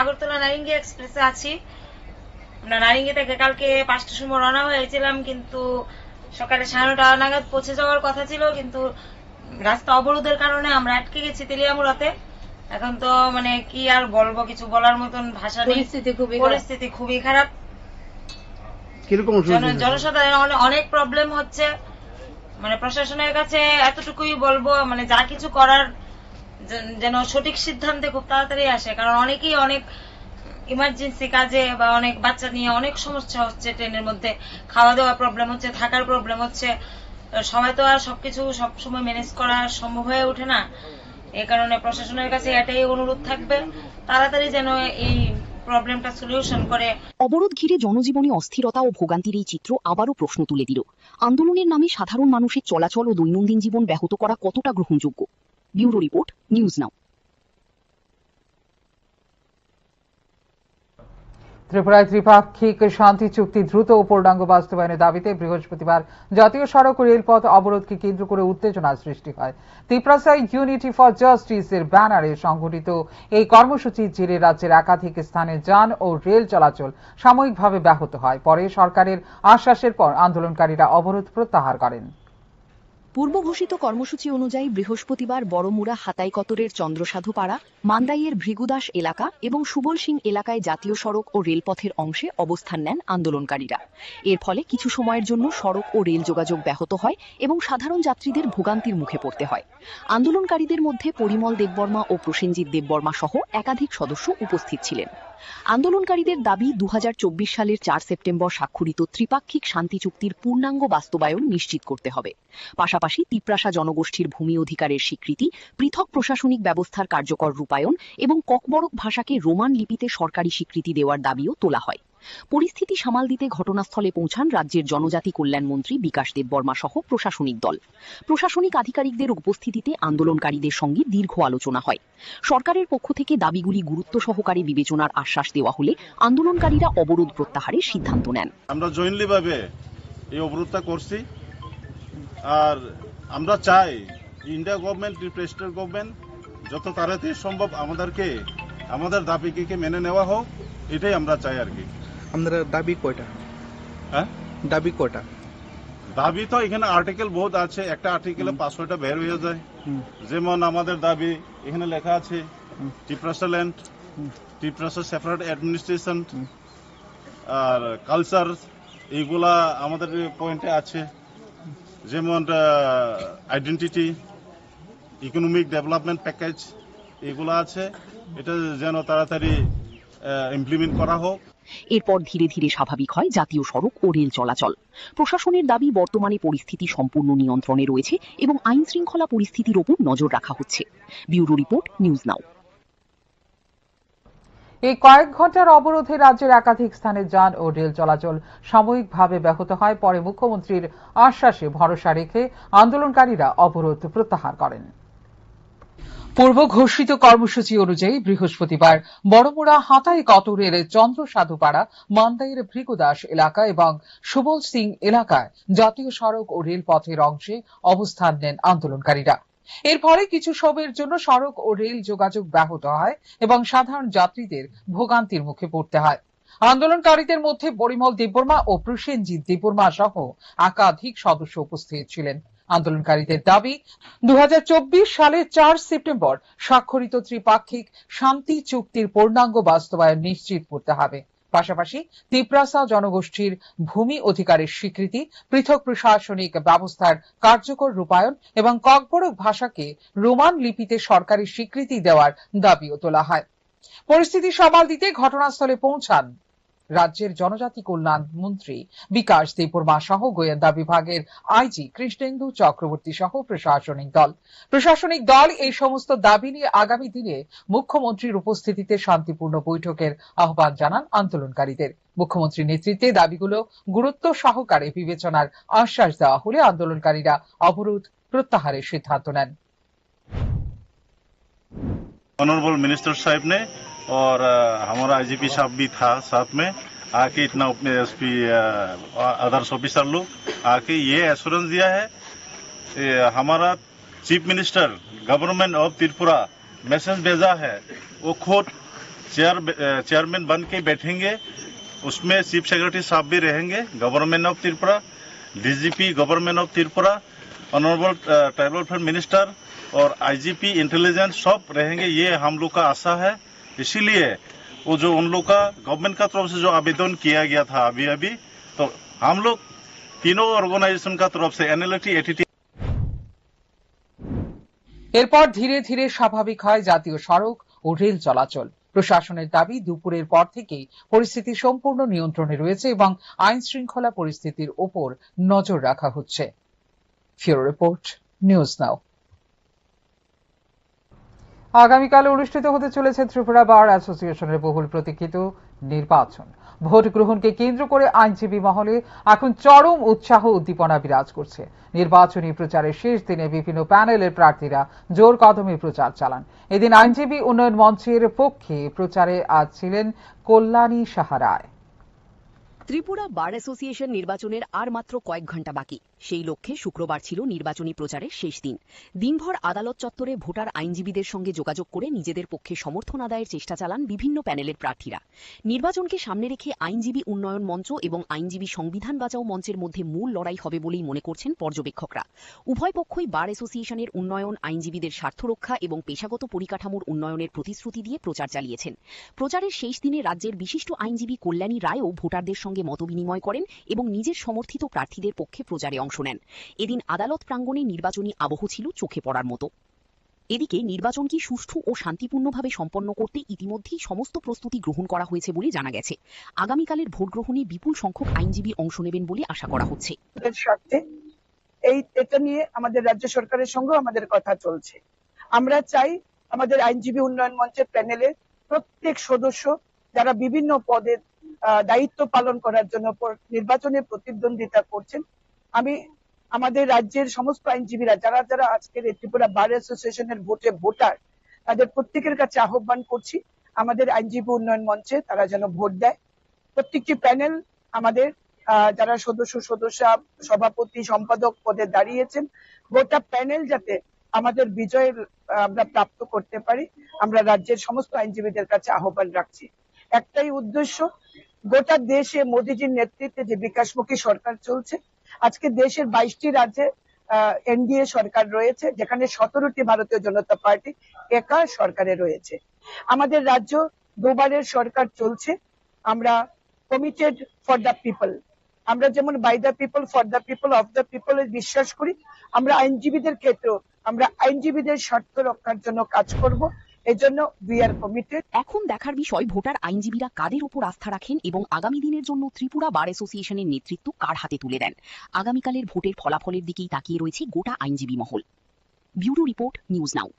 আগরতলা নারিঙ্গি এক্সপ্রেসে আছি। আমরা নারিঙ্গি থেকে কালকে 5টার সময় রওনা হয়েছিলাম, কিন্তু সকালে 9:30 নাগাদ পৌঁছে যাওয়ার কথা ছিল, কিন্তু রাস্তা অবরোধের কারণে আমরা আটকে গেছি তেলিয়ামুড়াতে। এখন তো কি আর বলবো, কিছু বলার মতন ভাষা নেই। পরিস্থিতি খুবই খারাপ। জনসাধারণ অনেক প্রবলেম হচ্ছে। প্রশাসনের কাছে এতটুকুই বলবো, যা কিছু করার যেন সঠিক সিদ্ধান্তে খুব তাড়াতাড়ি আসে, কারণ অনেকেই অনেক ইমার্জেন্সি কাজে বা অনেক বাচ্চা নিয়ে অনেক সমস্যা হচ্ছে। ট্রেনের মধ্যে খাওয়া দাওয়া প্রবলেম হচ্ছে, থাকার প্রবলেম হচ্ছে। সবাই তো আর সবকিছু সবসময় ম্যানেজ করা সম্ভব হয়ে ওঠে না। এই কারণে প্রশাসনের কাছে এটাই অনুরোধ থাকবে, তাড়াতাড়ি যেন এই প্রবলেমটা সলিউশন করে। অবরোধ ঘিরে জনজীবনে অস্থিরতা ও ভোগান্তির এই চিত্র আবারও প্রশ্ন তুলে দিল, আন্দোলনের নামে সাধারণ মানুষের চলাচল ও দৈনন্দিন জীবন ব্যাহত করা কতটা গ্রহণযোগ্য। ব্যুরো রিপোর্ট, নিউজ নাও। ত্রিপুরায় ত্রিপাক্ষিক শান্তি চুক্তি দ্রুত ও পূর্ণাঙ্গ বাস্তবায়নের দাবিতে বৃহস্পতিবার জাতীয় সড়ক ও রেলপথ অবরোধকে কেন্দ্র করে উত্তেজনার সৃষ্টি হয়। ত্রিপুরায় ইউনিটি ফর জাস্টিসের ব্যানারে সংগঠিত এই কর্মসূচির জেরে রাজ্যের একাধিক স্থানে যান ও রেল চলাচল সাময়িকভাবে ব্যাহত হয়। পরে সরকারের আশ্বাসের পর আন্দোলনকারীরা অবরোধ প্রত্যাহার করেন। পূর্ব ঘোষিত কর্মসূচি অনুযায়ী বৃহস্পতিবার বড়মুড়া হাতাইকতরের চন্দ্রসাধুপাড়া, মান্দাইয়ের ভৃগুদাস এলাকা এবং সুবল সিং এলাকায় জাতীয় সড়ক ও রেলপথের অংশে অবস্থান নেন আন্দোলনকারীরা। এর ফলে কিছু সময়ের জন্য সড়ক ও রেল যোগাযোগ ব্যাহত হয় এবং সাধারণ যাত্রীদের ভোগান্তির মুখে পড়তে হয়। আন্দোলনকারীদের মধ্যে পরিমল দেববর্মা ও প্রসেনজিৎ দেববর্মা সহ একাধিক সদস্য উপস্থিত ছিলেন। আন্দোলনকারীদের দাবি 2024 সালের 4 সেপ্টেম্বর স্বাক্ষরিত ত্রিপাক্ষিক শান্তি চুক্তির পূর্ণাঙ্গ বাস্তবায়ন নিশ্চিত করতে হবে। পাশাপাশি তিপ্রাসা জনগোষ্ঠীর ভূমি অধিকারের স্বীকৃতি, পৃথক প্রশাসনিক ব্যবস্থার কার্যকর রূপায়ণ এবং ককবরক ভাষাকে রোমান লিপিতে সরকারি স্বীকৃতি দেওয়ার দাবিও তোলা হয়। পরিস্থিতি সামাল দিতে ঘটনাস্থলে পৌঁছান রাজ্যের জনজাতি কল্যাণ মন্ত্রী বিকাশ দেববর্মা সহ প্রশাসনিক দল। প্রশাসনিক আধিকারিকদের উপস্থিতিতে আন্দোলনকারীদের সঙ্গে দীর্ঘ আলোচনা হয়। সরকারের পক্ষ থেকে দাবিগুলি গুরুত্ব সহকারে বিবেচনার আশ্বাস দেওয়া হলে আন্দোলনকারীরা অবরোধ প্রত্যাহারের সিদ্ধান্ত নেন। আমরা জয়েন্টলি ভাবে এই অবরোধটা করছি, আর আমরা চাই ইন্ডিয়া গভর্নমেন্ট, প্রেসিডেন্ট গভর্নমেন্ট যত তাড়াতাড়ি সম্ভব আমাদের দাবিকে মেনে নেওয়া হোক, এটাই আমরা চাই আর কি। আমাদের দাবি কয়টা? হ্যাঁ, দাবি কয়টা? দাবি তো এখানে আর্টিকেল বহুত আছে, একটা আর্টিকেলে 500টা বের হয়ে যায়। যেমন আমাদের দাবি এখানে লেখা আছে Tripura land, Tripura separate administration আর কালচার, এইগুলা আমাদের পয়েন্টে আছে। যেমন আইডেন্টিটি, ইকোনমিক ডেভেলপমেন্ট প্যাকেজ, এগুলো আছে। এটা যেন তাড়াতাড়ি ইমপ্লিমেন্ট করা হোক। এরপর ধীরে ধীরে স্বাভাবিক হয় জাতীয় সড়ক ও রেল চলাচল। প্রশাসনের দাবি, বর্তমানে পরিস্থিতি সম্পূর্ণ নিয়ন্ত্রণে রয়েছে এবং আইন শৃঙ্খলা পরিস্থিতির ওপর নজর রাখা হচ্ছে। ব্যুরো রিপোর্ট, নিউজ নাও। এই কয়েক ঘন্টার অবরোধে রাজ্যের একাধিক স্থানে যান ও রেল চলাচল সাময়িকভাবে ব্যাহত হয়। পরে মুখ্যমন্ত্রীর আশ্বাসে ভরসা রেখে আন্দোলনকারীরা অবরোধ প্রত্যাহার করেন। পূর্ব ঘোষিত কর্মসূচি অনুযায়ী বৃহস্পতিবার বড়মুড়া হাতাইকতরের চন্দ্রসাধুপাড়া, মান্দাইয়ের ভৃগুদাস এলাকা এবং সুবল সিং এলাকায় জাতীয় সড়ক ও রেলপথের অংশে অবস্থান নেন আন্দোলনকারীরা। এর ফলে কিছু সময়ের জন্য সড়ক ও রেল যোগাযোগ ব্যাহত হয় এবং সাধারণ যাত্রীদের ভোগান্তির মুখে পড়তে হয়। আন্দোলনকারীদের মধ্যে পরিমল দেববর্মা ও প্রসেনজিৎ দেববর্মা সহ একাধিক সদস্য উপস্থিত ছিলেন। আন্দোলনকারীদের দাবি 2024 সালের 4 সেপ্টেম্বর স্বাক্ষরিত ত্রিপাক্ষিক শান্তি চুক্তির পূর্ণাঙ্গ বাস্তবায়ন নিশ্চিত করতে হবে। পাশাপাশি তিপ্রাসা জনগোষ্ঠীর ভূমি অধিকারের স্বীকৃতি, পৃথক প্রশাসনিক ব্যবস্থার কার্যকর রূপায়ণ এবং ককবরক ভাষাকে রোমান লিপিতে সরকারি স্বীকৃতি দেওয়ার দাবিও তোলা হয়। পরিস্থিতি সামাল দিতে ঘটনাস্থলে পৌঁছান রাজ্যের জনজাতি কল্যাণ মন্ত্রী বিকাশ দেববর্মা সহ গোয়েন্দা বিভাগের আইজি কৃষ্ণেন্দু চক্রবর্তী সহ প্রশাসনিক দল এই সমস্ত দাবি নিয়ে আগামী দিনে মুখ্যমন্ত্রীর উপস্থিতিতে শান্তিপূর্ণ বৈঠকের আহ্বান জানান আন্দোলনকারীদের। মুখ্যমন্ত্রীর নেতৃত্বে দাবিগুলো গুরুত্ব সহকারে বিবেচনার আশ্বাস দেওয়া হলে আন্দোলনকারীরা অবরোধ প্রত্যাহারের সিদ্ধান্ত নেন। ऑनरेबल मिनिस्टर साहब ने और हमारा आईजीपी साहब भी था साथ में आके इतना एसपी अदर्स ऑफिसर लोग आके ये एश्योरेंस दिया है हमारा chief minister government of Tripura message भेजा है वो खुद चेयरमैन बन के बैठेंगे, उसमें चीफ सेक्रेटरी साहब भी रहेंगे government of Tripura, DGP government of Tripura, honourable tribal welfare minister और आईजीपी इंटेलिजेंस सब रहेंगे। ये हम लोग का आशा है। इसीलिए वो जो उन लोग का गवर्नमेंट का तरफ से जो आवेदन किया गया था अभी तो हम लोग तीनों ऑर्गेनाइजेशन का तरफ से एनएलटी एटीटी এরপর ধীরে ধীরে স্বাভাবিক হয় জাতীয় সড়ক ও রেল চলাচল। প্রশাসনের দাবি দুপুরের পর থেকেই পরিস্থিতি সম্পূর্ণ নিয়ন্ত্রণে রয়েছে এবং আইন শৃঙ্খলা পরিস্থিতির ওপর নজর রাখা হচ্ছে। ফিউরো রিপোর্ট, নিউজ নাও। আগামীকাল অনুষ্ঠিত হতে চলেছে ত্রিপুরা বার অ্যাসোসিয়েশনের বহুল প্রতীক্ষিত নির্বাচন। ভোট গ্রহণকে কেন্দ্র করে আইনজীবী মহলে এখন চরম উৎসাহ উদ্দীপনা বিরাজ করছে। নির্বাচনী প্রচারের শেষ দিনে বিভিন্ন প্যানেলের প্রার্থীরা জোর কদমে প্রচার চালান। এদিন আইনজীবী উন্নয়ন মঞ্চের পক্ষে প্রচারে আজ ছিলেন কল্যাণী সাহা রায়। ত্রিপুরা বার অ্যাসোসিয়েশন নির্বাচনের আর মাত্র কয়েক ঘণ্টা বাকি। সেই লক্ষ্যে শুক্রবার ছিল নির্বাচনী প্রচারের শেষ দিন। দিনভর আদালত চত্বরে ভোটার আইনজীবীদের সঙ্গে যোগাযোগ করে নিজেদের পক্ষে সমর্থন আদায়ের চেষ্টা চালান বিভিন্ন প্যানেলের প্রার্থীরা। নির্বাচনকে সামনে রেখে আইনজীবী উন্নয়ন মঞ্চ এবং আইনজীবী সংবিধান বাঁচাও মঞ্চের মধ্যে মূল লড়াই হবে বলেই মনে করছেন পর্যবেক্ষকরা। উভয় পক্ষই বার অ্যাসোসিয়েশনের উন্নয়ন, আইনজীবীদের স্বার্থ রক্ষা এবং পেশাগত পরিকাঠামোর উন্নয়নের প্রতিশ্রুতি দিয়ে প্রচার চালিয়েছেন। প্রচারের শেষ দিনে রাজ্যের বিশিষ্ট আইনজীবী কল্যাণী রায়ও ভোটারদের সঙ্গে মতবিনিময় করেন এবং নিজের সমর্থিত প্রার্থীদের পক্ষে প্রচারে অংশ নেন। এদিন আদালত প্রাঙ্গণে নির্বাচনী আবহ ছিল চোখে পড়ার মতো। এদিকে নির্বাচনকে সুষ্ঠু ও শান্তিপূর্ণভাবে সম্পন্ন করতে ইতিমধ্যেই সমস্ত প্রস্তুতি গ্রহণ করা হয়েছে বলে জানা গেছে। আগামীকালের ভোট গ্রহণে বিপুল সংখ্যক আইনজীবী অংশ নেবেন বলে আশা করা হচ্ছে। এটা নিয়ে আমাদের রাজ্য সরকারের সঙ্গে আমাদের কথা চলছে। আমরা চাই আমাদের আইনজীবী উন্নয়ন মঞ্চের প্যানেলে প্রত্যেক সদস্য যারা বিভিন্ন পদে দায়িত্ব পালন করার জন্য নির্বাচনে প্রতিদ্বন্দ্বিতা করছেন, আমি আমাদের রাজ্যের সমস্ত আইনজীবীরা যারা যারা আজকের ত্রিপুরা বার অ্যাসোসিয়েশনের ভোটার তাদের প্রত্যেকের কাছে আহ্বান করছি আমাদের আইনজীবী উন্নয়ন মঞ্চে তারা যেন ভোট দেয়। প্রত্যেকটি প্যানেল আমাদের যারা সদস্য সভাপতি সম্পাদক পদে দাঁড়িয়েছেন গোটা প্যানেল যাতে আমাদের বিজয়ের আমরা প্রাপ্ত করতে পারি আমরা রাজ্যের সমস্ত আইনজীবীদের কাছে আহ্বান রাখছি। একটাই উদ্দেশ্য, গোটা দেশে মোদীজির নেতৃত্বে যে বিকাশমুখী সরকার চলছে, আজকে দেশের 22টি রাজ্যে এনডিএ সরকার রয়েছে, যেখানে 17টি ভারতীয় জনতা পার্টি একা সরকারে রয়েছে। আমাদের রাজ্য দুবারের সরকার চলছে। আমরা কমিটেড ফর দ্য পিপল, আমরা যেমন by the people, for the people, of the people বিশ্বাস করি, আমরা আইনজীবীদের ক্ষেত্রেও আমরা আইনজীবীদের স্বার্থ রক্ষার জন্য কাজ করব। এজন্য উই আর কমিটেড। এখন দেখার বিষয় ভোটার আইনজীবীরা কাদের উপর আস্থা রাখেন এবং আগামী দিনের জন্য ত্রিপুরা বার অ্যাসোসিয়েশনের নেতৃত্ব কার হাতে তুলে দেন। আগামীকালের ভোটের ফলাফলের দিকেই তাকিয়ে রয়েছে গোটা আইনজীবী মহল। ব্যুরো রিপোর্ট, নিউজ নাও।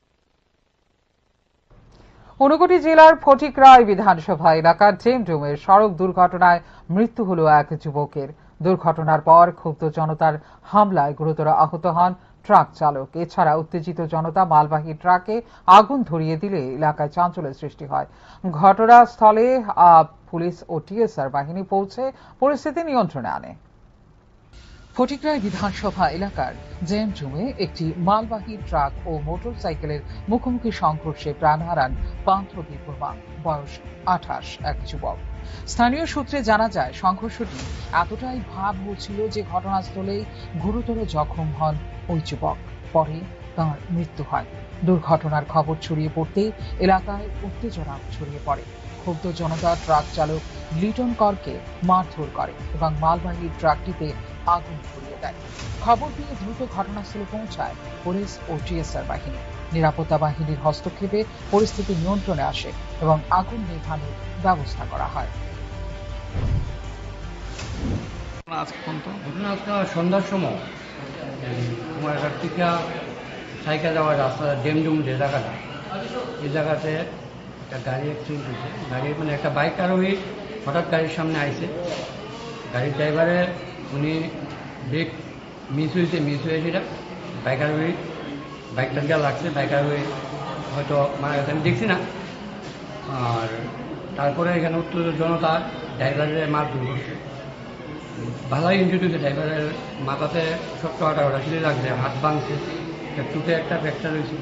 ঊনকোটি জেলার ফটিকরায় বিধানসভা এলাকার জেমডুমের সড়ক দুর্ঘটনায় মৃত্যু হল এক যুবকের। দুর্ঘটনার পর ক্ষুব্ধ জনতার হামলায় গুরুতর আহত হন ট্রাক চালক। এছাড়া উত্তেজিত জনতা মালবাহী ট্রাকে আগুন ধরিয়ে দিলে এলাকায় চাঞ্চল্যের সৃষ্টি হয়। ঘটনাস্থলে পুলিশ ও টিএসআর বাহিনী পৌঁছে পরিস্থিতি নিয়ন্ত্রণে আনে। ফটিকরায় বিধানসভা এলাকার জেমজুমে একটি মালবাহী ট্রাক ও মোটর সাইকেলের মুখোমুখি সংঘর্ষে প্রাণ হারান পান্থ দেববর্মা, বয়স 28, এক যুবক। স্থানীয় সূত্রে জানা যায় সংঘর্ষটি এতটাই ভয়াবহ ছিল যে ঘটনাস্থলেই গুরুতর জখম হন ওই যুবক। পরে তাঁর মৃত্যু হয়। দুর্ঘটনার খবর ছড়িয়ে পড়তেই এলাকায় উত্তেজনা ছড়িয়ে পড়ে। ক্ষুব্ধ জনতা ট্রাক চালক লিটন করকে মারধর করে এবং মালবাহী ট্রাকটিতে আগুন ধরিয়ে দেয়। খবর পেয়ে দ্রুত ঘটনাস্থলে পৌঁছায় পুলিশ ও টিএসআর বাহিনী। নিরাপত্তা বাহিনীর হস্তক্ষেপে পরিস্থিতি নিয়ন্ত্রণে আসে এবং আগুন নেভানোর ব্যবস্থা করা হয়। ঘটনা আজকে সন্ধ্যার সময় কুমারঘাট থেকে সাইকেল যাওয়ার রাস্তা ডেমডুম যে জায়গাটা, এই জায়গাতে একটা গাড়ি অ্যাক্সিডেন্ট হয়েছে। গাড়ির মানে একটা বাইক আরোহী হঠাৎ গাড়ির সামনে আইছে। গাড়ির ড্রাইভারে উনি ব্রেক মিস হয়ে যেটা বাইক আরোহী বাইকটা দিয়ে লাগছে। বাইক আরোহী হয়তো মারা গেছে, আমি দেখছি না। আর তারপরে এখানে উত্তেজিত জনতা ড্রাইভারের মারধর করছে। ভালোই ইনজুরি হয়েছে, ড্রাইভারের মাথাতে সব টাকা ছিঁড়ে লাগছে, হাত ভাঙছে, টুটে একটা ফ্র্যাকচার হয়েছে।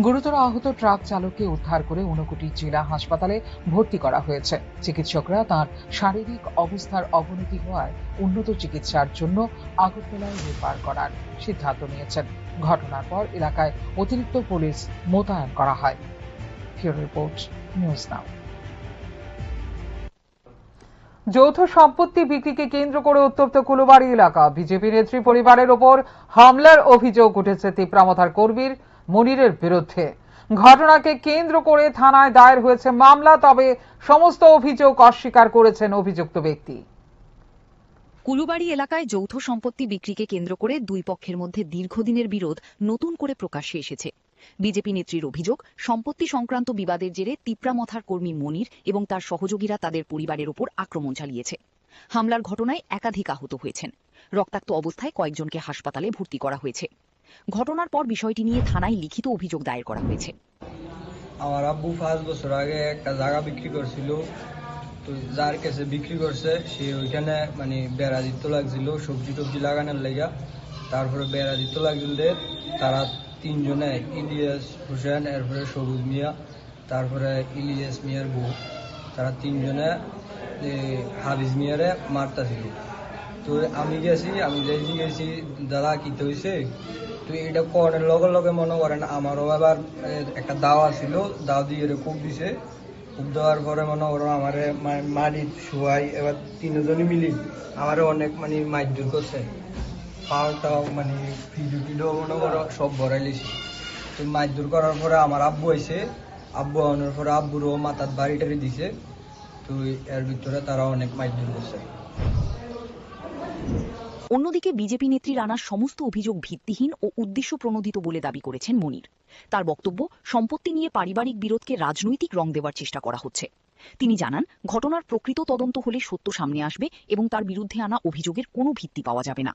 গুরুতর আহত ট্রাক চালককে উদ্ধার করে ঊনকোটি জেলা হাসপাতালে ভর্তি করা হয়েছে। চিকিৎসকরা তাঁর শারীরিক অবস্থার অবনতি হওয়ায় উন্নত চিকিৎসার জন্য আগরতলায় রেফার করার সিদ্ধান্ত নিয়েছেন। ঘটনার পর এলাকায় অতিরিক্ত পুলিশ মোতায়েন করা হয়। ব্যুরো রিপোর্ট, নিউজ নাও। যৌথ সম্পত্তি বিক্রিকে কেন্দ্র করে উত্তপ্ত কুলুবাড়ি এলাকা। বিজেপি নেত্রী পরিবারের ওপর হামলার অভিযোগ উঠেছে তিপ্রামথার কর্মীর মনিরের বিরুদ্ধে। ঘটনাকে কেন্দ্র করে থানায় দায়ের হয়েছে মামলা, তবে সমস্ত অভিযোগ অস্বীকার করেছেন অভিযুক্ত ব্যক্তি। কুলুবাড়ি এলাকায় যৌথ সম্পত্তি বিক্রিকে কেন্দ্র করে দুই পক্ষের মধ্যে দীর্ঘদিনের বিরোধ নতুন করে প্রকাশ্যে এসেছে। বিজেপি নেত্রীর অভিযোগ, সম্পত্তি সংক্রান্ত বিবাদের জেরে তিপ্রামথার কর্মী মনির এবং তার সহযোগীরা তাদের পরিবারের ওপর আক্রমণ চালিয়েছে। হামলার ঘটনায় একাধিক আহত হয়েছেন। রক্তাক্ত অবস্থায় কয়েকজনকে হাসপাতালে ভর্তি করা হয়েছে। ঘটনার পর বিষয়টি নিয়ে থানায় লিখিত অভিযোগ দায়ের করা হয়েছে। আমার আব্বু 5 বছর আগে একটা জায়গা বিক্রি করছিল, তো যার কাছে বিক্রি করছে সে ওইখানে মানে বেড়া দিতে লাগছিল সবজি টবজি লাগানোর লেগা। তারপরে বেড়া দিতে লাগছিল, তারা তিনজনে, ইলিয়াস হোসেন, এরপরে সবুজ মিয়া, তারপরে ইলিয়াস মিয়ার বউ, তারা তিনজনে হাবিজ মিয়ারে মারতাছিল। তো আমি গেছি দাদা কি হয়েছে, তো এটা করার লগে লগে মনে করেন আমারও আবার একটা দাওয়া ছিল, দাও দিয়ে খুব দিছে। খুব দেওয়ার পরে মনে করো আমার মাটির শোয়াই, এবার তিনজনই মিলি আমার অনেক মানে মারধর করছে। পাওটাও মানে ফিডো মনে করো সব ভরাই লিছি। তো মারধর করার পরে আমার আব্বু আইছে, আব্বু আনার পরে আব্বুরও মাথার বাড়ি টাড়ি দিছে। তো এর ভিতরে তারা অনেক মারধর করছে। অন্যদিকে বিজেপি নেত্রীর আনা সমস্ত অভিযোগ ভিত্তিহীন ও উদ্দেশ্য প্রণোদিত বলে দাবি করেছেন মনির। তার বক্তব্য, সম্পত্তি নিয়ে পারিবারিক বিরোধকে রাজনৈতিক রং দেওয়ার চেষ্টা করা হচ্ছে। তিনি জানান, ঘটনার প্রকৃত তদন্ত হলে সত্য সামনে আসবে এবং তার বিরুদ্ধে আনা অভিযোগের কোনো ভিত্তি পাওয়া যাবে না।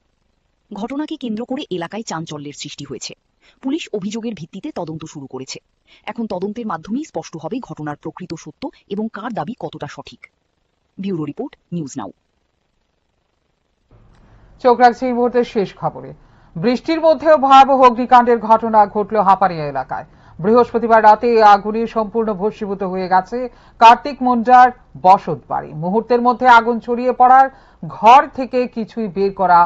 ঘটনাকে কেন্দ্র করে এলাকায় চাঞ্চল্যের সৃষ্টি হয়েছে। পুলিশ অভিযোগের ভিত্তিতে তদন্ত শুরু করেছে। এখন তদন্তের মাধ্যমেই স্পষ্ট হবে ঘটনার প্রকৃত সত্য এবং কার দাবি কতটা সঠিক। ব্যুরো রিপোর্ট, নিউজ নাও। চোখ রাখছে এই মুহূর্তের শেষ খবরে। বৃষ্টির মধ্যেও ভয়াবহ অগ্নিকাণ্ডের ঘটনা ঘটল হাপানিয়া এলাকায়। বৃহস্পতিবার রাতে আগুনে সম্পূর্ণ ভস্মীভূত হয়ে গেছে কার্তিক মুন্ডার বসত বাড়ি। মুহূর্তের মধ্যে আগুন ছড়িয়ে পড়ার ঘর থেকে কিছুই বের করা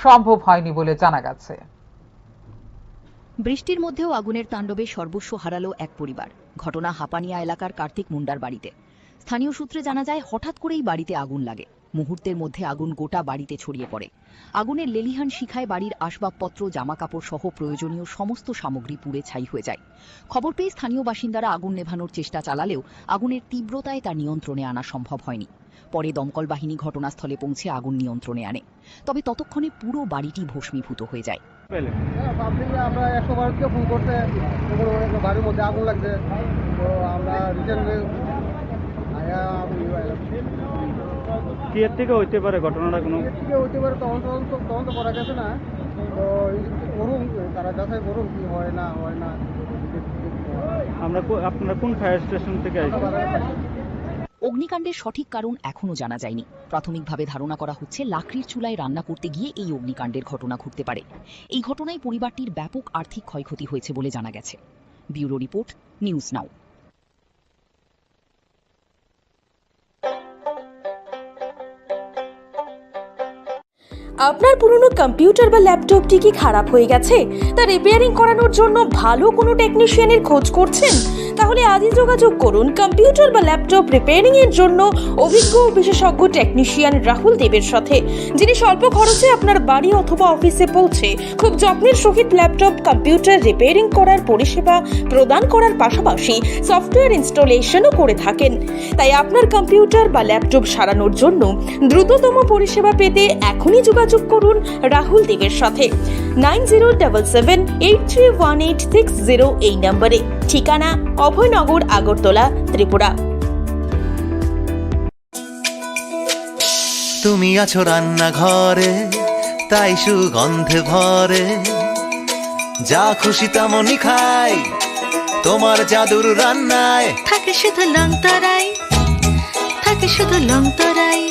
সম্ভব হয়নি বলে জানা গেছে। বৃষ্টির মধ্যেও আগুনের তাণ্ডবে সর্বস্ব হারালো এক পরিবার। ঘটনা হাপানিয়া এলাকার কার্তিক মুন্ডার বাড়িতে। স্থানীয় সূত্রে জানা যায়, হঠাৎ করেই বাড়িতে আগুন লাগে। মুহূর্তের মধ্যে আগুন গোটা বাড়িতে ছড়িয়ে পড়ে। আগুনের লেলিহান শিখায় বাড়ির আসবাবপত্র, জামাকাপড় সহ প্রয়োজনীয় সমস্ত সামগ্রী পুড়ে ছাই হয়ে যায়। খবর পেয়ে স্থানীয় বাসিন্দারা আগুন নেভানোর চেষ্টা চালালেও আগুনের তীব্রতায় তা নিয়ন্ত্রণে আনা সম্ভব হয়নি। পরে দমকল বাহিনী ঘটনাস্থলে পৌঁছে আগুন নিয়ন্ত্রণে আনে, তবে ততক্ষণে পুরো বাড়িটি ভস্মীভূত হয়ে যায়। আমরা 112-কে ফোন করতে বাড়ির মধ্যে আগুন লাগছে, তো আমরা কি এর থেকে হইতে পারে ঘটনাটা? কোনো হইতে পারে, তখন তো করা গেছে না। তো করুন, তারা যাচাই করুন কি হয় না হয় না। আপনারা কোন ফায়ার স্টেশন থেকে আসবেন? অগ্নিকাণ্ডের সঠিক কারণ এখনো জানা যায়নি। প্রাথমিকভাবে ধারণা করা হচ্ছে লাকড়ির চুলায় রান্না করতে গিয়ে এই অগ্নিকাণ্ডের ঘটনা ঘটতে পারে। এই ঘটনায় পরিবারটির ব্যাপক আর্থিক ক্ষয়ক্ষতি হয়েছে বলে জানা গেছে। ব্যুরো রিপোর্ট, নিউজ নাও। আপনার পুরনো কম্পিউটার বা ল্যাপটপটি কি খারাপ হয়ে গেছে, তা রিপেয়ারিং করানোর জন্য ভালো কোনো টেকনিশিয়ানের খোঁজ করছেন? তাহলে আজই যোগাযোগ করুন কম্পিউটার বা ল্যাপটপ রিপেয়ারিং এর জন্য অভিজ্ঞ ও বিশেষজ্ঞ টেকনিশিয়ান রাহুল দেবের সাথে, যিনি স্বল্প খরচে আপনার বাড়ি অথবা অফিসে পৌঁছে খুব যত্নের সহিত ল্যাপটপ কম্পিউটার রিপেয়ারিং করার পরিষেবা প্রদান করার পাশাপাশি সফটওয়্যার ইনস্টলেশনও করে থাকেন। তাই আপনার কম্পিউটার বা ল্যাপটপ সারানোর জন্য দ্রুততম পরিষেবা পেতে এখনই যোগাযোগ করুন রাহুল দেবের সাথে 9077831860 এই নম্বরে। ঠিকানা অভয়নগর, আগরতলা, ত্রিপুরা। তুমি আছো রান্নাঘরে, তাই সুগন্ধে ভরে, যা খুশি তেমনই খাই তোমার জাদুর রান্নায়। থাকে শুধু লং তরাই, থাকে শুধু লং তরাই,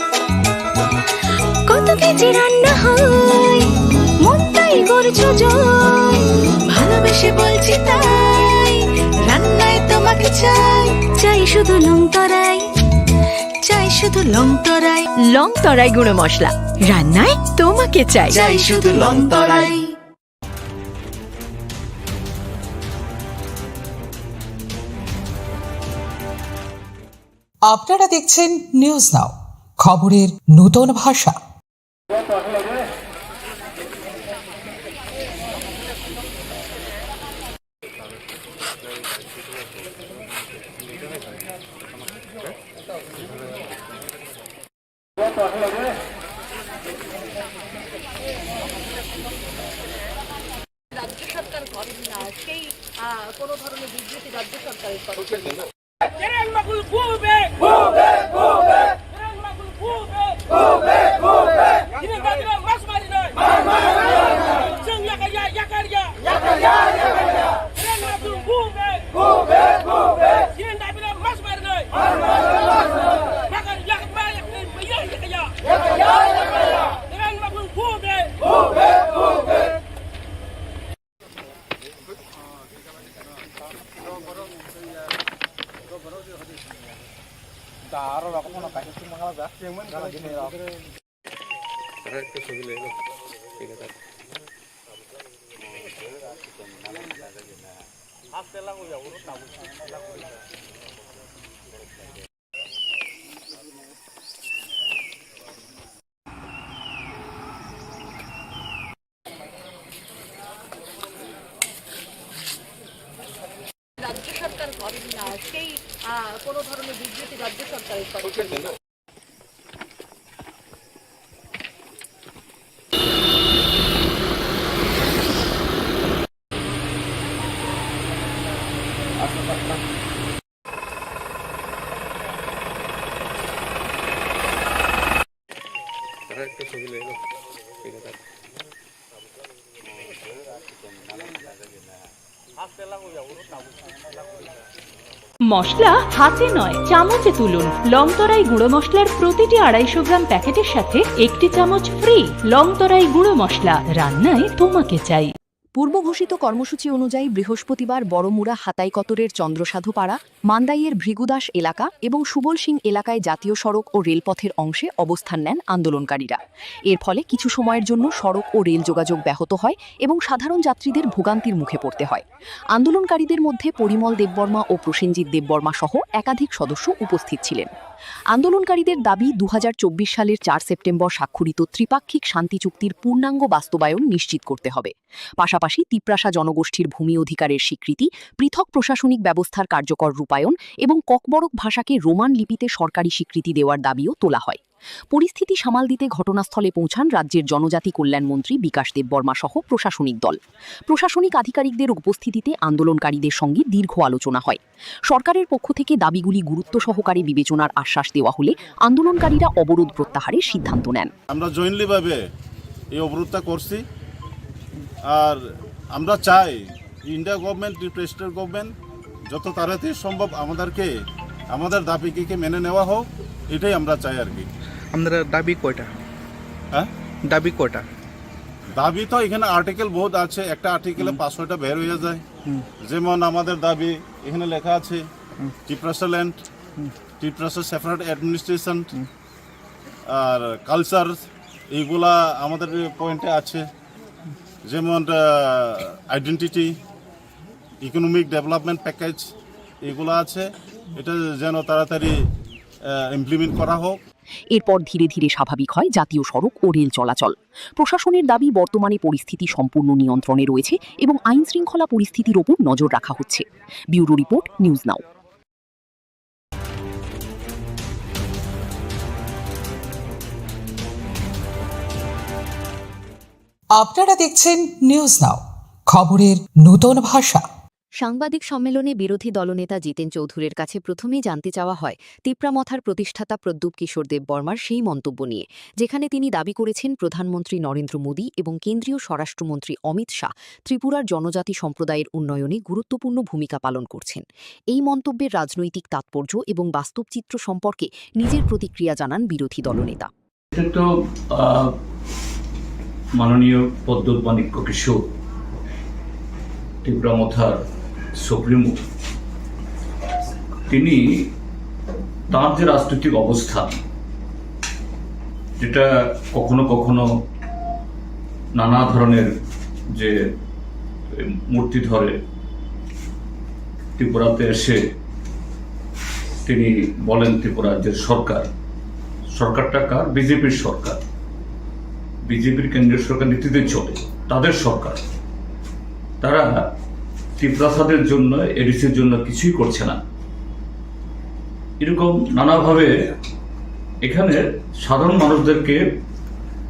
কত কেজি রান্না হয় মনটাই করছো জয়, ভালোবেসে বলছি তাই রান্নায় তোমাকে চাই, চাই শুধু লং তরাই, চাই শুধু লং তরাই। লং তরাই গুঁড়ো মশলা, রান্নায় তোমাকে চাই, চাই শুধু লং তরাই। আপনারা দেখছেন নিউজ নাও, খবরের নতুন ভাষা। রাজ্য সরকার করেন না, সেই কোনো ধরনের বিবৃতি রাজ্য সরকারের তরফে রাজ্য সরকার করেন না, সেই কোনো ধরনের বিবৃতি রাজ্য সরকারের তরফে মশলা হাতে নয় চামচে তুলুন। লংতরাই গুঁড়ো মশলার প্রতিটি 250 গ্রাম প্যাকেটের সাথে 1টি চামচ ফ্রি। লংতরাই গুঁড়ো মশলা, রান্নায় তোমাকে চাই। পূর্বঘোষিত কর্মসূচি অনুযায়ী বৃহস্পতিবার বড়মুড়া হাতাইকতরের চন্দ্রসাধুপাড়া, মান্দাইয়ের ভৃগুদাস এলাকা এবং সুবল সিং এলাকায় জাতীয় সড়ক ও রেলপথের অংশে অবস্থান নেন আন্দোলনকারীরা। এর ফলে কিছু সময়ের জন্য সড়ক ও রেল যোগাযোগ ব্যাহত হয় এবং সাধারণ যাত্রীদের ভোগান্তির মুখে পড়তে হয়। আন্দোলনকারীদের মধ্যে পরিমল দেববর্মা ও প্রসেনজিৎ দেববর্মা সহ একাধিক সদস্য উপস্থিত ছিলেন। আন্দোলনকারীদের দাবি 2024 সালের 4 সেপ্টেম্বর স্বাক্ষরিত ত্রিপাক্ষিক শান্তি চুক্তির পূর্ণাঙ্গ বাস্তবায়ন নিশ্চিত করতে হবে। পাশাপাশি তিপ্রাসা জনগোষ্ঠীর ভূমি অধিকারের স্বীকৃতি, পৃথক প্রশাসনিক ব্যবস্থার কার্যকর রূপায়ণ এবং ককবরক ভাষাকে রোমান লিপিতে সরকারি স্বীকৃতি দেওয়ার দাবিও তোলা হয়। পরিস্থিতি সামাল দিতে ঘটনাস্থলে পৌঁছান রাজ্যের জনজাতি কল্যাণমন্ত্রী বিকাশ দেববর্মা সহ প্রশাসনিক দল। প্রশাসনিক আধিকারিকদের উপস্থিতিতে আন্দোলনকারীদের সঙ্গে দীর্ঘ আলোচনা হয়। সরকারের পক্ষ থেকে দাবিগুলি গুরুত্ব সহকারে বিবেচনার আশ্বাস দেওয়া হলে আন্দোলনকারীরা অবরোধ প্রত্যাহারের সিদ্ধান্ত নেন। আমরা জয়েন্টলিভাবে এই অবরোধটা করছি, আর আমরা চাই ইন্ডিয়া গভর্নমেন্ট, প্রেসিডেন্ট গভর্নমেন্ট যত তাড়াতাড়ি সম্ভব আমাদের দাবিকে মেনে নেওয়া হোক, এটাই আমরা চাই আর কি। আপনারা দাবি কয়টা? হ্যাঁ, দাবি কয়টা? দাবি তো এখানে আর্টিকেল বহুত আছে, একটা আর্টিকেলে 500টা বের হয়ে যায়। যেমন আমাদের দাবি এখানে লেখা আছে ত্রিপ্রাসা ল্যান্ড, ত্রিপ্রাসা সেপারেট অ্যাডমিনিস্ট্রেশন, আর কালচার, এইগুলা আমাদের পয়েন্টে আছে, যেমন আইডেন্টিটি, ইকোনমিক ডেভেলপমেন্ট প্যাকেজ, এগুলো আছে। এটা যেন তাড়াতাড়ি ইমপ্লিমেন্ট করা হোক। এরপর ধীরে ধীরে স্বাভাবিক হয় জাতীয় সড়ক ও রেল চলাচল। প্রশাসনের দাবি, বর্তমানে পরিস্থিতি সম্পূর্ণ নিয়ন্ত্রণে রয়েছে এবং আইন শৃঙ্খলা পরিস্থিতির ওপর নজর রাখা হচ্ছে। ব্যুরো রিপোর্ট, নিউজ নাও। আপনারা দেখছেন নিউজ নাও, খবরের নতুন ভাষা। সাংবাদিক সম্মেলনে বিরোধী দলনেতা জিতেন চৌধুরীর কাছে প্রথমেই জানতে চাওয়া হয় তিপ্রামথার প্রতিষ্ঠাতা প্রদ্যুৎ কিশোর দেববর্মার সেই মন্তব্য নিয়ে, যেখানে তিনি দাবি করেছেন প্রধানমন্ত্রী নরেন্দ্র মোদী এবং কেন্দ্রীয় স্বরাষ্ট্রমন্ত্রী অমিত শাহ ত্রিপুরার জনজাতি সম্প্রদায়ের উন্নয়নে গুরুত্বপূর্ণ ভূমিকা পালন করছেন। এই মন্তব্যের রাজনৈতিক তাৎপর্য এবং বাস্তব চিত্র সম্পর্কে নিজের প্রতিক্রিয়া জানান বিরোধী দলনেতা। মাননীয় প্রদ্যুৎ মাণিক্য কিশোর, তিপ্রামথার সুপ্রিমো, তিনি তাঁর যে রাজনৈতিক অবস্থান, যেটা কখনো কখনো নানা ধরনের যে মূর্তি ধরে ত্রিপুরাতে এসে তিনি বলেন ত্রিপুরার যে সরকারটা কার? বিজেপির সরকার, বিজেপির কেন্দ্রীয় সরকার নীতিতে চলে, তাদের সরকার। তারা ত্রিপ্রাসাদের জন্য, এডিসির জন্য কিছুই করছে না, এরকম নানাভাবে এখানে সাধারণ মানুষদেরকে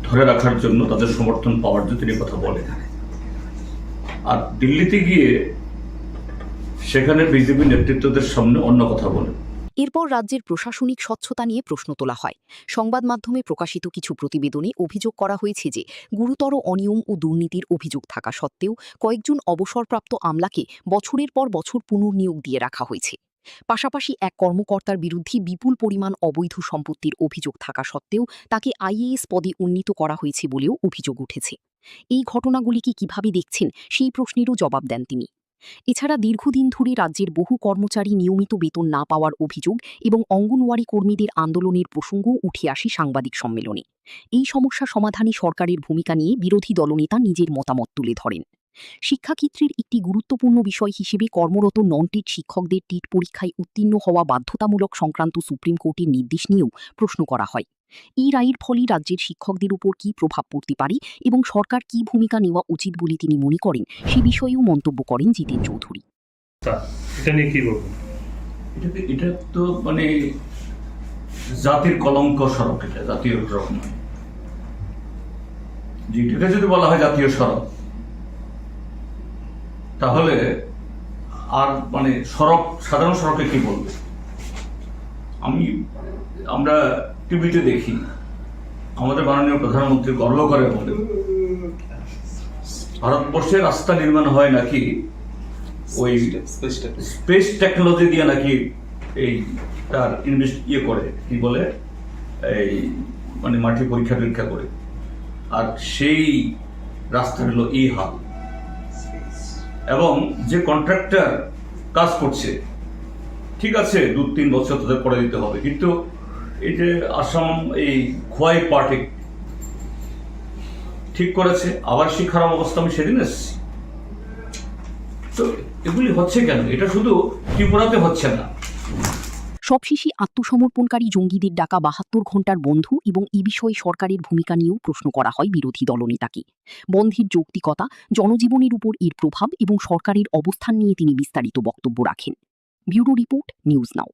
ধরে রাখার জন্য, তাদের সমর্থন পাওয়ার জন্য তিনি কথা বলেন। আর দিল্লিতে গিয়ে সেখানে বিজেপি নেতৃত্বদের সামনে অন্য কথা বলেন। এরপর রাজ্যের প্রশাসনিক স্বচ্ছতা নিয়ে প্রশ্ন তোলা হয়। সংবাদ মাধ্যমে প্রকাশিত কিছু প্রতিবেদনে অভিযোগ করা হয়েছে যে গুরুতর অনিয়ম ও দুর্নীতির অভিযোগ থাকা সত্ত্বেও কয়েকজন অবসরপ্রাপ্ত আমলাকে বছরের পর বছর পুনর্নিয়োগ দিয়ে রাখা হয়েছে। পাশাপাশি এক কর্মকর্তার বিরুদ্ধে বিপুল পরিমাণ অবৈধ সম্পত্তির অভিযোগ থাকা সত্ত্বেও তাকে আইএএস পদে উন্নীত করা হয়েছে বলেও অভিযোগ উঠেছে। এই ঘটনাগুলিকে কিভাবে দেখছেন, সেই প্রশ্নেরও জবাব দেন তিনি। এছাড়া দীর্ঘদিন ধরে রাজ্যের বহু কর্মচারী নিয়মিত বেতন না পাওয়ার অভিযোগ এবং অঙ্গনওয়াড়ি কর্মীদের আন্দোলনের প্রসঙ্গও উঠে আসে সাংবাদিক সম্মেলনে। এই সমস্যা সমাধানে সরকারের ভূমিকা নিয়ে বিরোধী দলনেতা নিজের মতামত তুলে ধরেন। শিক্ষাক্ষেত্রের একটি গুরুত্বপূর্ণ বিষয় হিসেবে কর্মরত নন টিট শিক্ষকদের টিট পরীক্ষায় উত্তীর্ণ হওয়া বাধ্যতামূলক সংক্রান্ত সুপ্রিম কোর্টের নির্দেশ নিয়েও প্রশ্ন করা হয়। এই রায়ের ফলে রাজ্যের শিক্ষকদের উপর কী প্রভাব পড়তে পারে এবং সরকার কী ভূমিকা নেওয়া উচিত বলে তিনি মনে করেন, সে বিষয়েও মন্তব্য করেন জিতেন চৌধুরী। এটা তো মানে জাতির কলঙ্ক সড়ক, এটা জাতীয় সড়ক নয়। যেটাকে যদি বলা হয় জাতীয় সড়ক, তাহলে আর মানে সড়ক, সাধারণ সড়কে কি বলবে? আমরা টিভিতে দেখি, আমাদের মাননীয় প্রধানমন্ত্রী গর্ব করে বলে ভারতবর্ষে রাস্তা নির্মাণ হয় নাকি ওই স্পেস টেকনোলজি দিয়ে, নাকি এই তার করে কি বলে এই মানে মাটি পরীক্ষা নিরীক্ষা করে। আর সেই রাস্তা হলো এই হাল। এবং যে কন্ট্রাক্টর কাজ করছে, ঠিক আছে 2-3 বছর তাদের করে দিতে হবে, কিন্তু এই যে আসাম এই খোয়াই পার্টি ঠিক করেছে, আবার সেই খারাপ অবস্থা আমি সেদিন এসেছি। তো এগুলি হচ্ছে কেন? এটা শুধু ত্রিপুরাতে হচ্ছে না। সবশেষে আত্মসমর্পণকারী জঙ্গিদের ডাকা 72 ঘণ্টার বন্ধ এবং এই বিষয়ে সরকারের ভূমিকা নিয়েও প্রশ্ন করা হয় বিরোধী দলনেতাকে। বন্ধের যৌক্তিকতা, জনজীবনের উপর এর প্রভাব এবং সরকারের অবস্থান নিয়ে তিনি বিস্তারিত বক্তব্য রাখেন। ব্যুরো রিপোর্ট, নিউজ নাও।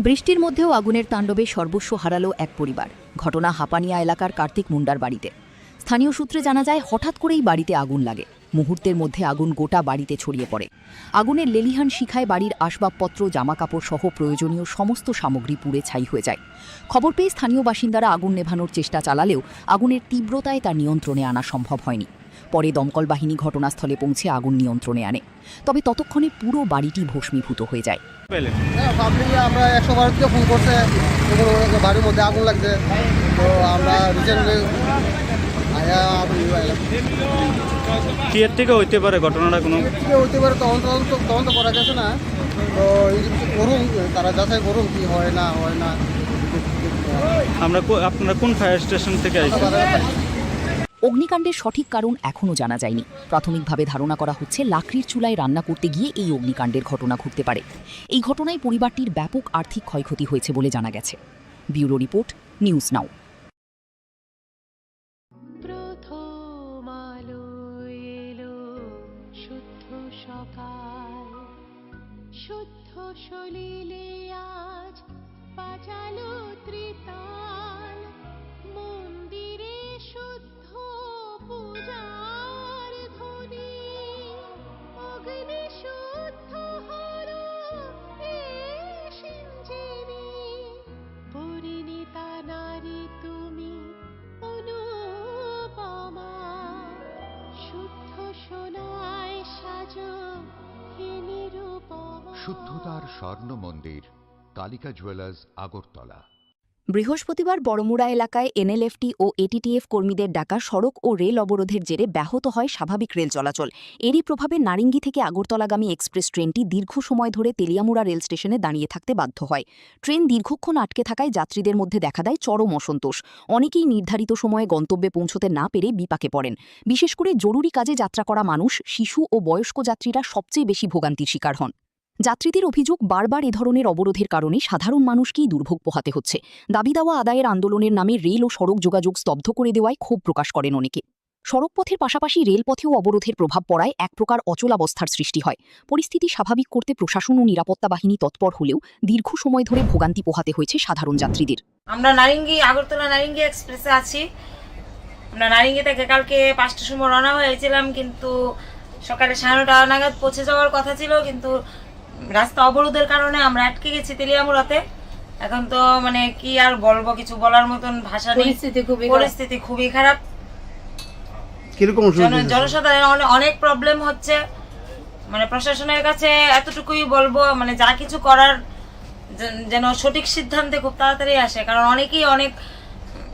বৃষ্টির মধ্যেও আগুনের তাণ্ডবে সর্বস্ব হারালো এক পরিবার। ঘটনা হাপানিয়া এলাকার কার্তিক মুন্ডার বাড়িতে। স্থানীয় সূত্রে জানা যায়, হঠাৎ করেই বাড়িতে আগুন লাগে। মুহূর্তের মধ্যে আগুন গোটা বাড়িতে ছড়িয়ে পড়ে। আগুনের লেলিহান শিখায় বাড়ির আসবাবপত্র, জামাকাপড় সহ প্রয়োজনীয় সমস্ত সামগ্রী পুড়ে ছাই হয়ে যায়। খবর পেয়ে স্থানীয় বাসিন্দারা আগুন নেভানোর চেষ্টা চালালেও আগুনের তীব্রতায় তা নিয়ন্ত্রণে আনা সম্ভব হয়নি। পরে দমকল বাহিনী ঘটনাস্থলে পৌঁছে আগুন নিয়ন্ত্রণে আনে। তবে ততক্ষণে পুরো বাড়িটি ভস্মীভূত হয়ে যায়। আমরা 112 ফোন করছে, বাড়ির মধ্যে আগুন লাগছে। তো আমরা রিসেন্টলি কি এর থেকে হইতে পারে ঘটনাটা? কোনো হইতে পারে, তদন্ত করা গেছে না। তো করুন, তারা যাচাই করুন কি হয় না হয় না। আপনারা কোন ফায়ার স্টেশন থেকে আসছেন? অগ্নিকাণ্ডের সঠিক কারণ এখনও জানা যায়নি। প্রাথমিকভাবে ধারণা করা হচ্ছে, লাকড়ির চুলায় রান্না করতে গিয়ে এই অগ্নিকাণ্ডের ঘটনা ঘটতে পারে। এই ঘটনায় পরিবারটির ব্যাপক আর্থিক ক্ষয়ক্ষতি হয়েছে বলে জানা গেছে। ব্যুরো রিপোর্ট, নিউজ নাও। শুদ্ধ সলিলে আজ বাজালো ত্রিতাল, মন্দিরে শুদ্ধ পূজার ধ্বনি, অগ্নি শুদ্ধ হলো সিঞ্জিনী, পরিণীতা নারী তুমি অনুপমা, শুদ্ধ সোনায় সাজো শুদ্ধতার স্বর্ণ মন্দির, কালিকা জুয়েলার্স, আগরতলা। বৃহস্পতিবার বড়মুড়া এলাকায় এনএলএফটি ও এটিটিএফ কর্মীদের ডাকা সড়ক ও রেল অবরোধের জেরে ব্যাহত হয় স্বাভাবিক রেল চলাচল। এরই প্রভাবে নারিঙ্গি থেকে আগরতলাগামী এক্সপ্রেস ট্রেনটি দীর্ঘ সময় ধরে তেলিয়ামুড়া রেল স্টেশনে দাঁড়িয়ে থাকতে বাধ্য হয়। ট্রেন দীর্ঘক্ষণ আটকে থাকায় যাত্রীদের মধ্যে দেখা দেয় চরম অসন্তোষ। অনেকেই নির্ধারিত সময়ে গন্তব্যে পৌঁছতে না পেরে বিপাকে পড়েন। বিশেষ করে জরুরি কাজে যাত্রা করা মানুষ, শিশু ও বয়স্ক যাত্রীরা সবচেয়ে বেশি ভোগান্তির শিকার হন। যাত্রীদের অভিযোগ, বারবার এ ধরনের অবরোধের কারণে সাধারণ মানুষকেই দুর্ভোগ পোহাতে হচ্ছে। দাবি দাওয়া আদায়ের আন্দোলনের নামে রেল ও সড়ক যোগাযোগ স্তব্ধ করে দেওয়ায় ক্ষোভ প্রকাশ করেন অনেকে। সড়কপথের পাশাপাশি রেলপথেও অবরোধের প্রভাব পড়ায় এক প্রকার অচলাবস্থার সৃষ্টি হয়। পরিস্থিতি স্বাভাবিক করতে প্রশাসন ও নিরাপত্তা বাহিনী তৎপর হলেও দীর্ঘ সময় ধরে ভোগান্তি পোহাতে হয়েছে সাধারণ যাত্রীদের। আমরা আগরতলা নারিঙ্গি এক্সপ্রেসে আছি। আমরা নারিঙ্গি থেকে কালকে 5টার সময় রওনা হয়েছিলাম, কিন্তু সকালে 9:30 নাগাদ পৌঁছে যাওয়ার কথা ছিল, কিন্তু রাস্তা অবরোধের কারণে আমরা আটকে গেছি তেলিয়ামুড়াতে। এখন তো মানে কি আর বলবো, কিছু বলার মতন ভাষা নেই। পরিস্থিতি খুবই খারাপ। জনসাধারণ অনেক প্রবলেম হচ্ছে। মানে প্রশাসনের কাছে এতটুকুই বলবো, মানে যা কিছু করার যেন সঠিক সিদ্ধান্তে খুব তাড়াতাড়ি আসে। কারণ অনেকেই অনেক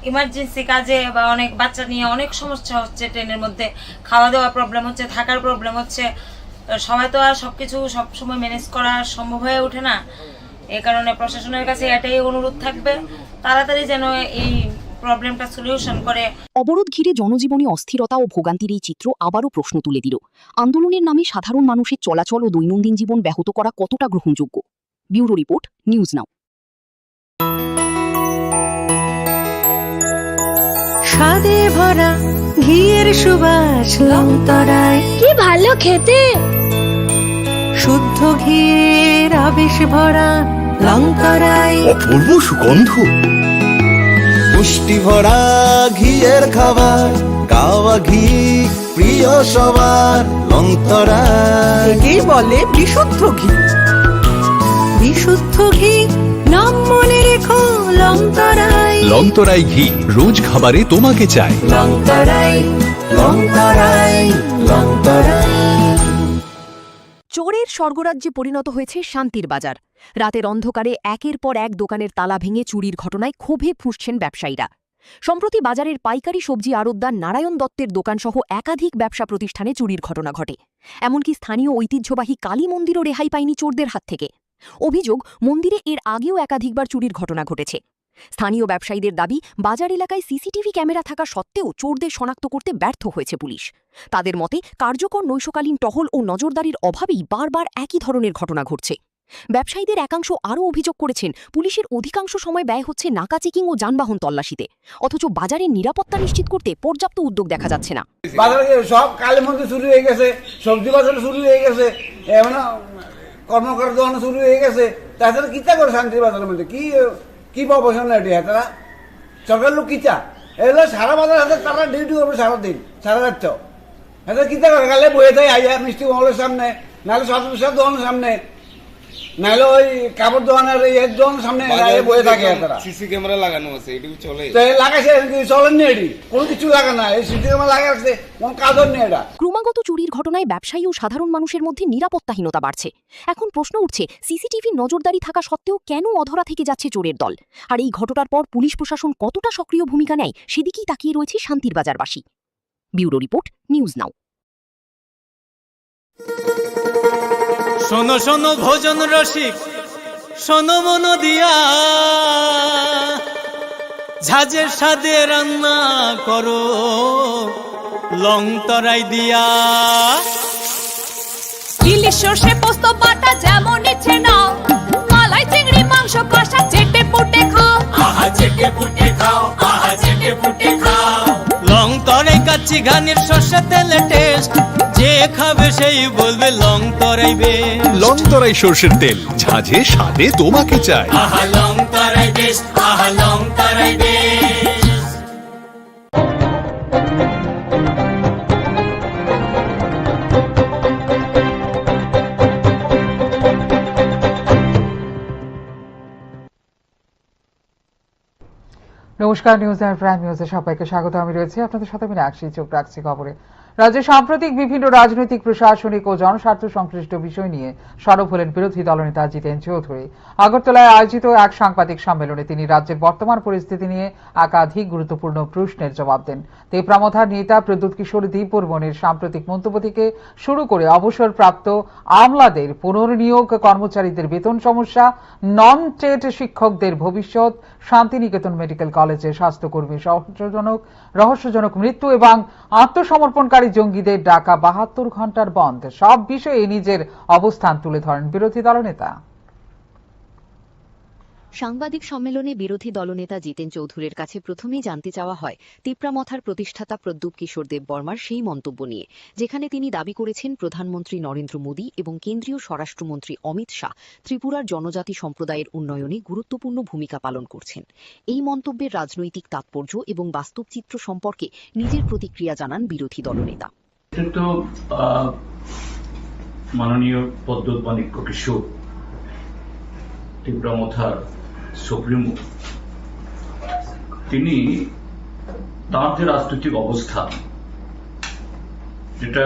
ইমার্জেন্সি কাজে বা অনেক বাচ্চা নিয়ে অনেক সমস্যা হচ্ছে। ট্রেনের মধ্যে খাওয়া দাওয়া প্রবলেম হচ্ছে, থাকার প্রবলেম হচ্ছে। সবাই তো আর সবকিছু সবসময় ম্যানেজ করা সম্ভব হয়ে ওঠে না। এই কারণে প্রশাসনের কাছে এটাই অনুরোধ থাকবে, তাড়াতাড়ি যেন এই প্রবলেমটা সলিউশন করে। অবরোধ ঘিরে জনজীবনে অস্থিরতা ও ভোগান্তির এই চিত্র আবারও প্রশ্ন তুলে দিল, আন্দোলনের নামে সাধারণ মানুষের চলাচল ও দৈনন্দিন জীবন ব্যাহত করা কতটা গ্রহণযোগ্য। ব্যুরো রিপোর্ট, নিউজ নাও। স্বাদে ভরা ঘিয়ের সুবাস লংতরায়, কি ভালো খেতে। শুদ্ধ ঘিয়ের আবেশ ভরা লংতরায়, অপূর্ব সুগন্ধ। পুষ্টি ভরা ঘিয়ের খাবার, গাওয়া ঘি প্রিয় সবার, লংতরায় একেই বলে বিশুদ্ধ ঘি। বিশুদ্ধ ঘি নাম মনে রেখো, লংতরাই। লংতরাই ঘি রোজ খাবারে তোমাকে চাই। লংতরাই, লংতরাই, লংতরাই। চোরের স্বর্গরাজ্যে পরিণত হয়েছে শান্তির বাজার। রাতের অন্ধকারে একের পর এক দোকানের তালা ভেঙে চুরির ঘটনায় ক্ষোভে ফুঁসছেন ব্যবসায়ীরা। সম্প্রতি বাজারের পাইকারি সবজি আড়তদার নারায়ণ দত্তের দোকানসহ একাধিক ব্যবসা প্রতিষ্ঠানে চুরির ঘটনা ঘটে। এমনকি স্থানীয় ঐতিহ্যবাহী কালী মন্দিরও রেহাই পায়নি চোরদের হাত থেকে। অভিযোগ, মন্দিরে এর আগেও একাধিকবার চুরির ঘটনা ঘটেছে। স্থানীয় ব্যবসায়ীদের দাবি, বাজার এলাকায় সিসিটিভি ক্যামেরা থাকা সত্ত্বেও চোরদের শনাক্ত করতে ব্যর্থ হয়েছে পুলিশ। তাদের মতে, কার্যকর নৈশকালীন টহল ও নজরদারির অভাবেই বারবার একই ধরনের ঘটনা ঘটছে। ব্যবসায়ীদের একাংশ আরও অভিযোগ করেছেন, পুলিশের অধিকাংশ সময় ব্যয় হচ্ছে নাকা চেকিং ও যানবাহন তল্লাশিতে, অথচ বাজারের নিরাপত্তা নিশ্চিত করতে পর্যাপ্ত উদ্যোগ দেখা যাচ্ছে না। বাজারে সব কালী মন্দির চুরি হয়ে গেছে, সবজি বাজারে চুরি হয়ে গেছে, কর্মকার দোকান শুরু হয়ে গেছে, তাছাড়া কিতা করে শান্তির বাজারের মধ্যে কি প্রফেশন এটি তারা সরকার লোক কিতা এগুলো সারা বাজার হাতে তারা ডিউটি করবে সারাদিন সারা রাত হাতে কিতা করে গেলে বয়ে থাকে আইয়া মিষ্টি মহলের সামনে, নাহলে সব দোকানের সামনে, নাহলে ওই কাপড় দোকানের এক দোকানের সামনে বয়ে থাকে তারা। সিসি ক্যামেরা লাগানো আছে, এটুকু চলে লাগাইছে চলেননি, এটি কোনো কিছু লাগানো এই সিসি ক্যামেরা লাগাচ্ছে কোন কাজও নেই এটা। ক্রমাগত চুরির ঘটনায় ব্যবসায়ী ও সাধারণ মানুষের মধ্যে নিরাপত্তাহীনতা বাড়ছে। এখন প্রশ্ন উঠছে, সিসিটিভি নজরদারি থাকা সত্ত্বেও কেন অধরা থেকে যাচ্ছে চোরের দল? আর এই ঘটনার পর পুলিশ প্রশাসন কতটা সক্রিয় ভূমিকা নেয় সেদিকেই তাকিয়ে রয়েছে শান্তির বাজারবাসী। Bureau report, news now. শোনো শোনো ভোজন রসিক, শোনো মন দিয়া, ঝাঁঝের স্বাদে রান্না করো লং তরাই দিয়া। ইলিশ সর্ষে পোস্ত বাটা যেমন ইচ্ছে নাও, মালাই চিংড়ি মাংস কষা চেটে পুটে খাও, আহা চেটে পুটে খাও, আহা চেটে পুটে খাও। লং তরাই কাচ্চি ঘানির সর্ষে তেলে টেস্ট, যে খাবে সেই বলবে লং তরাই বেশ। লং তরাই সর্ষের তেল, ঝাঁঝে স্বাদে তোমাকে চাই। আহা লং তরাই বেশ, আহা লং তরাই বেশ। নমস্কার, নিউজ আর প্রাইম নিউজে সবাইকে স্বাগত। আমি রয়েছি আপনাদের সাথে মীনাক্ষী। চোখ রাখছি খবরে। রাজ্যে সাম্প্রতিক বিভিন্ন রাজনৈতিক, প্রশাসনিক ও জনস্বার্থ সংশ্লিষ্ট বিষয় নিয়ে সরব হলেন বিরোধী দলনেতা জিতেন চৌধুরী। আগরতলায় আয়োজিত এক সাংবাদিক সম্মেলনে তিনি রাজ্যের বর্তমান পরিস্থিতি নিয়ে একাধিক গুরুত্বপূর্ণ প্রশ্নের জবাব দেন। তেপরামথার নেতা প্রদ্যুৎ কিশোর দীপবর্মনের সাম্প্রতিক মন্তব্য থেকে শুরু করে অবসরপ্রাপ্ত আমলাদের পুনর্নিয়োগ, কর্মচারীদের বেতন সমস্যা, নন টেট শিক্ষকদের ভবিষ্যৎ, শান্তিনিকেতন মেডিকেল কলেজে স্বাস্থ্যকর্মীর রহস্যজনক মৃত্যু এবং আত্মসমর্পণকারী জঙ্গিদের ডাকা ৭২ ঘণ্টার বন্ধ, সব বিষয়ে নিজের অবস্থান তুলে ধরেন বিরোধী দলনেতা। সাংবাদিক সম্মেলনে বিরোধী দলনেতা জিতেন চৌধুরীর কাছে প্রথমেই জানতে চাওয়া হয় তিপ্রামথার প্রতিষ্ঠাতা প্রদ্যুৎ কিশোর দেববর্মার সেই মন্তব্য নিয়ে, যেখানে তিনি দাবি করেছেন প্রধানমন্ত্রী নরেন্দ্র মোদী এবং কেন্দ্রীয় স্বরাষ্ট্রমন্ত্রী অমিত শাহ ত্রিপুরার জনজাতি সম্প্রদায়ের উন্নয়নে গুরুত্বপূর্ণ ভূমিকা পালন করছেন। এই মন্তব্যের রাজনৈতিক তাৎপর্য এবং বাস্তব চিত্র সম্পর্কে নিজের প্রতিক্রিয়া জানান বিরোধী দলনেতা। মাননীয় প্রদ্যুৎ মাণিক্য কিশোর তিপ্রামথার সুপ্রিমো, তিনি তাঁর যে রাজনৈতিক অবস্থান, যেটা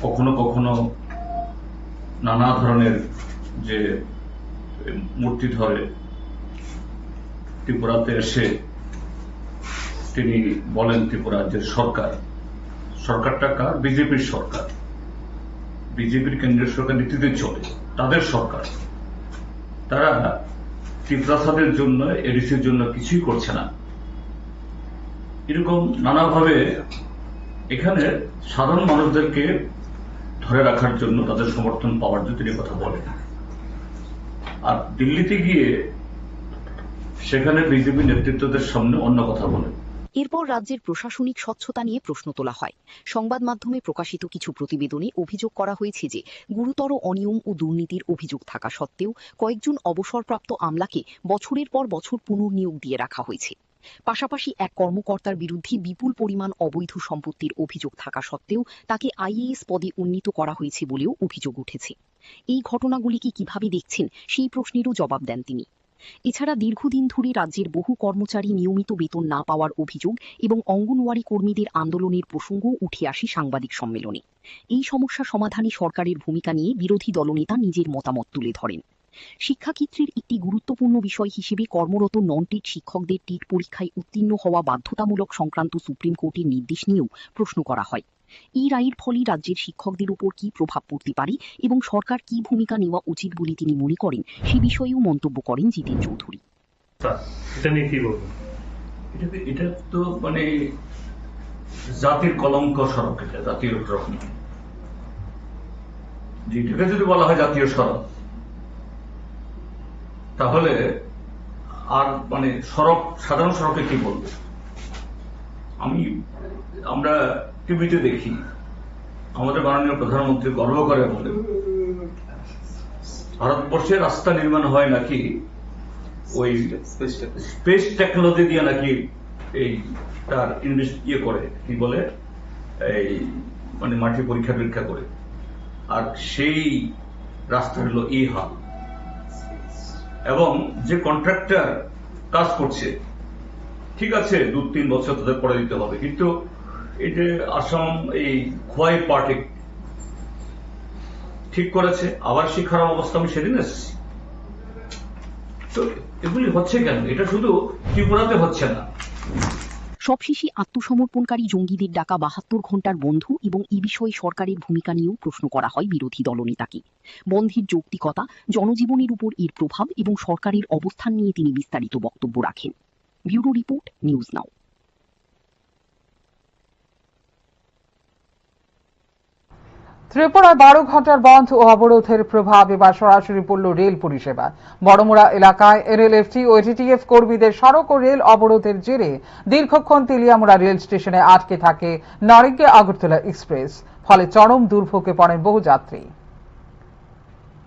কখনো কখনো নানা ধরনের যে মূর্তি ধরে ত্রিপুরাতে এসে তিনি বলেন ত্রিপুরা রাজ্যের সরকারটা কার? বিজেপির সরকার, বিজেপির কেন্দ্রীয় সরকার নীতিতে চলে, তাদের সরকার। তারা ত্রিপ্রাসাদের জন্য, এডিসির জন্য কিছুই করছে না, এরকম নানাভাবে এখানে সাধারণ মানুষদেরকে ধরে রাখার জন্য, তাদের সমর্থন পাওয়ার জন্য তিনি কথা বলেন। আর দিল্লিতে গিয়ে সেখানে বিজেপি নেতৃত্বদের সামনে অন্য কথা বলেন। এরপর রাজ্যের প্রশাসনিক স্বচ্ছতা নিয়ে প্রশ্ন তোলা হয়। সংবাদ মাধ্যমে প্রকাশিত কিছু প্রতিবেদনে অভিযোগ করা হয়েছে যে গুরুতর অনিয়ম ও দুর্নীতির অভিযোগ থাকা সত্ত্বেও কয়েকজন অবসরপ্রাপ্ত আমলাকে বছরের পর বছর পুনর্নিয়োগ দিয়ে রাখা হয়েছে। পাশাপাশি এক কর্মকর্তার বিরুদ্ধে বিপুল পরিমাণ অবৈধ সম্পত্তির অভিযোগ থাকা সত্ত্বেও তাকে আইএএস পদে উন্নীত করা হয়েছে বলেও অভিযোগ উঠেছে। এই ঘটনাগুলিকে কিভাবে দেখছেন সেই প্রশ্নেরও জবাব দেন তিনি। এছাড়া দীর্ঘদিন ধরে রাজ্যের বহু কর্মচারী নিয়মিত বেতন না পাওয়ার অভিযোগ এবং অঙ্গনওয়াড়ি কর্মীদের আন্দোলনের প্রসঙ্গও উঠে আসে সাংবাদিক সম্মেলনে। এই সমস্যা সমাধানে সরকারের ভূমিকা নিয়ে বিরোধী দলনেতা নিজের মতামত তুলে ধরেন। শিক্ষাক্ষেত্রের একটি গুরুত্বপূর্ণ বিষয় হিসেবে কর্মরত নন টেট শিক্ষকদের টেট পরীক্ষায় উত্তীর্ণ হওয়া বাধ্যতামূলক সংক্রান্ত সুপ্রিম কোর্টের নির্দেশ নিয়েও প্রশ্ন করা হয়। এই রায়ের ফলে রাজ্যের শিক্ষকদের উপর কি প্রভাব পড়তে পারে এবং সরকার কি ভূমিকা নেওয়া উচিত বলে তিনি মনে করেন, সে বিষয়েও মন্তব্য করেন জিতেন চৌধুরী। এটা তো মানে জাতির কলঙ্ক সড়ক, এটা জাতীয় সড়ক, যেটাকে যদি বলা হয় জাতীয় সড়ক, তাহলে আর মানে সড়ক, সাধারণ সড়কে কি বলবে? আমরা টিভিতে দেখি আমাদের মাননীয় প্রধানমন্ত্রী গর্ব করে বলে ভারতবর্ষে রাস্তা নির্মাণ হয় নাকি ওই স্পেস টেকনোলজি দিয়ে নাকি এই তার ইয়ে করে কি বলে এই মানে মাটি পরীক্ষা টরীক্ষা করে, আর সেই রাস্তা হলো এই হাল। এবং যে কন্ট্রাক্টর কাজ করছে, ঠিক আছে 2-3 বছর তাদের পরে দিতে হবে, কিন্তু এই যে আসাম এই খোয়াই পার্টি ঠিক করেছে, আবার সেই খারাপ অবস্থা আমি সেদিন এসেছি। তো এগুলি হচ্ছে কেন? এটা শুধু ত্রিপুরাতে হচ্ছে না। সবশেষে আত্মসমর্পণকারী জঙ্গিদের ডাকা 72 ঘণ্টার বন্ধ এবং এ বিষয়ে সরকারের ভূমিকা নিয়েও প্রশ্ন করা হয় বিরোধী দলনেতাকে। বন্ধের যৌক্তিকতা, জনজীবনের উপর এর প্রভাব এবং সরকারের অবস্থান নিয়ে তিনি বিস্তারিত বক্তব্য রাখেন। ব্যুরো রিপোর্ট, নিউজ নাও। ত্রিপুরায় 12 ঘণ্টার বন্ধ ও অবরোধের প্রভাব এবার সরাসরি পড়ল রেল পরিষেবা। বড়মুড়া এলাকায় এনএলএফটি ও এটিটিএফ কর্মীদের সড়ক ও রেল অবরোধের জেরে দীর্ঘক্ষণ তেলিয়ামুড়া রেল স্টেশনে আটকে থাকে নারিঙ্গি আগরতলা এক্সপ্রেস, ফলে চরম দুর্ভোগে পড়েন বহু যাত্রী।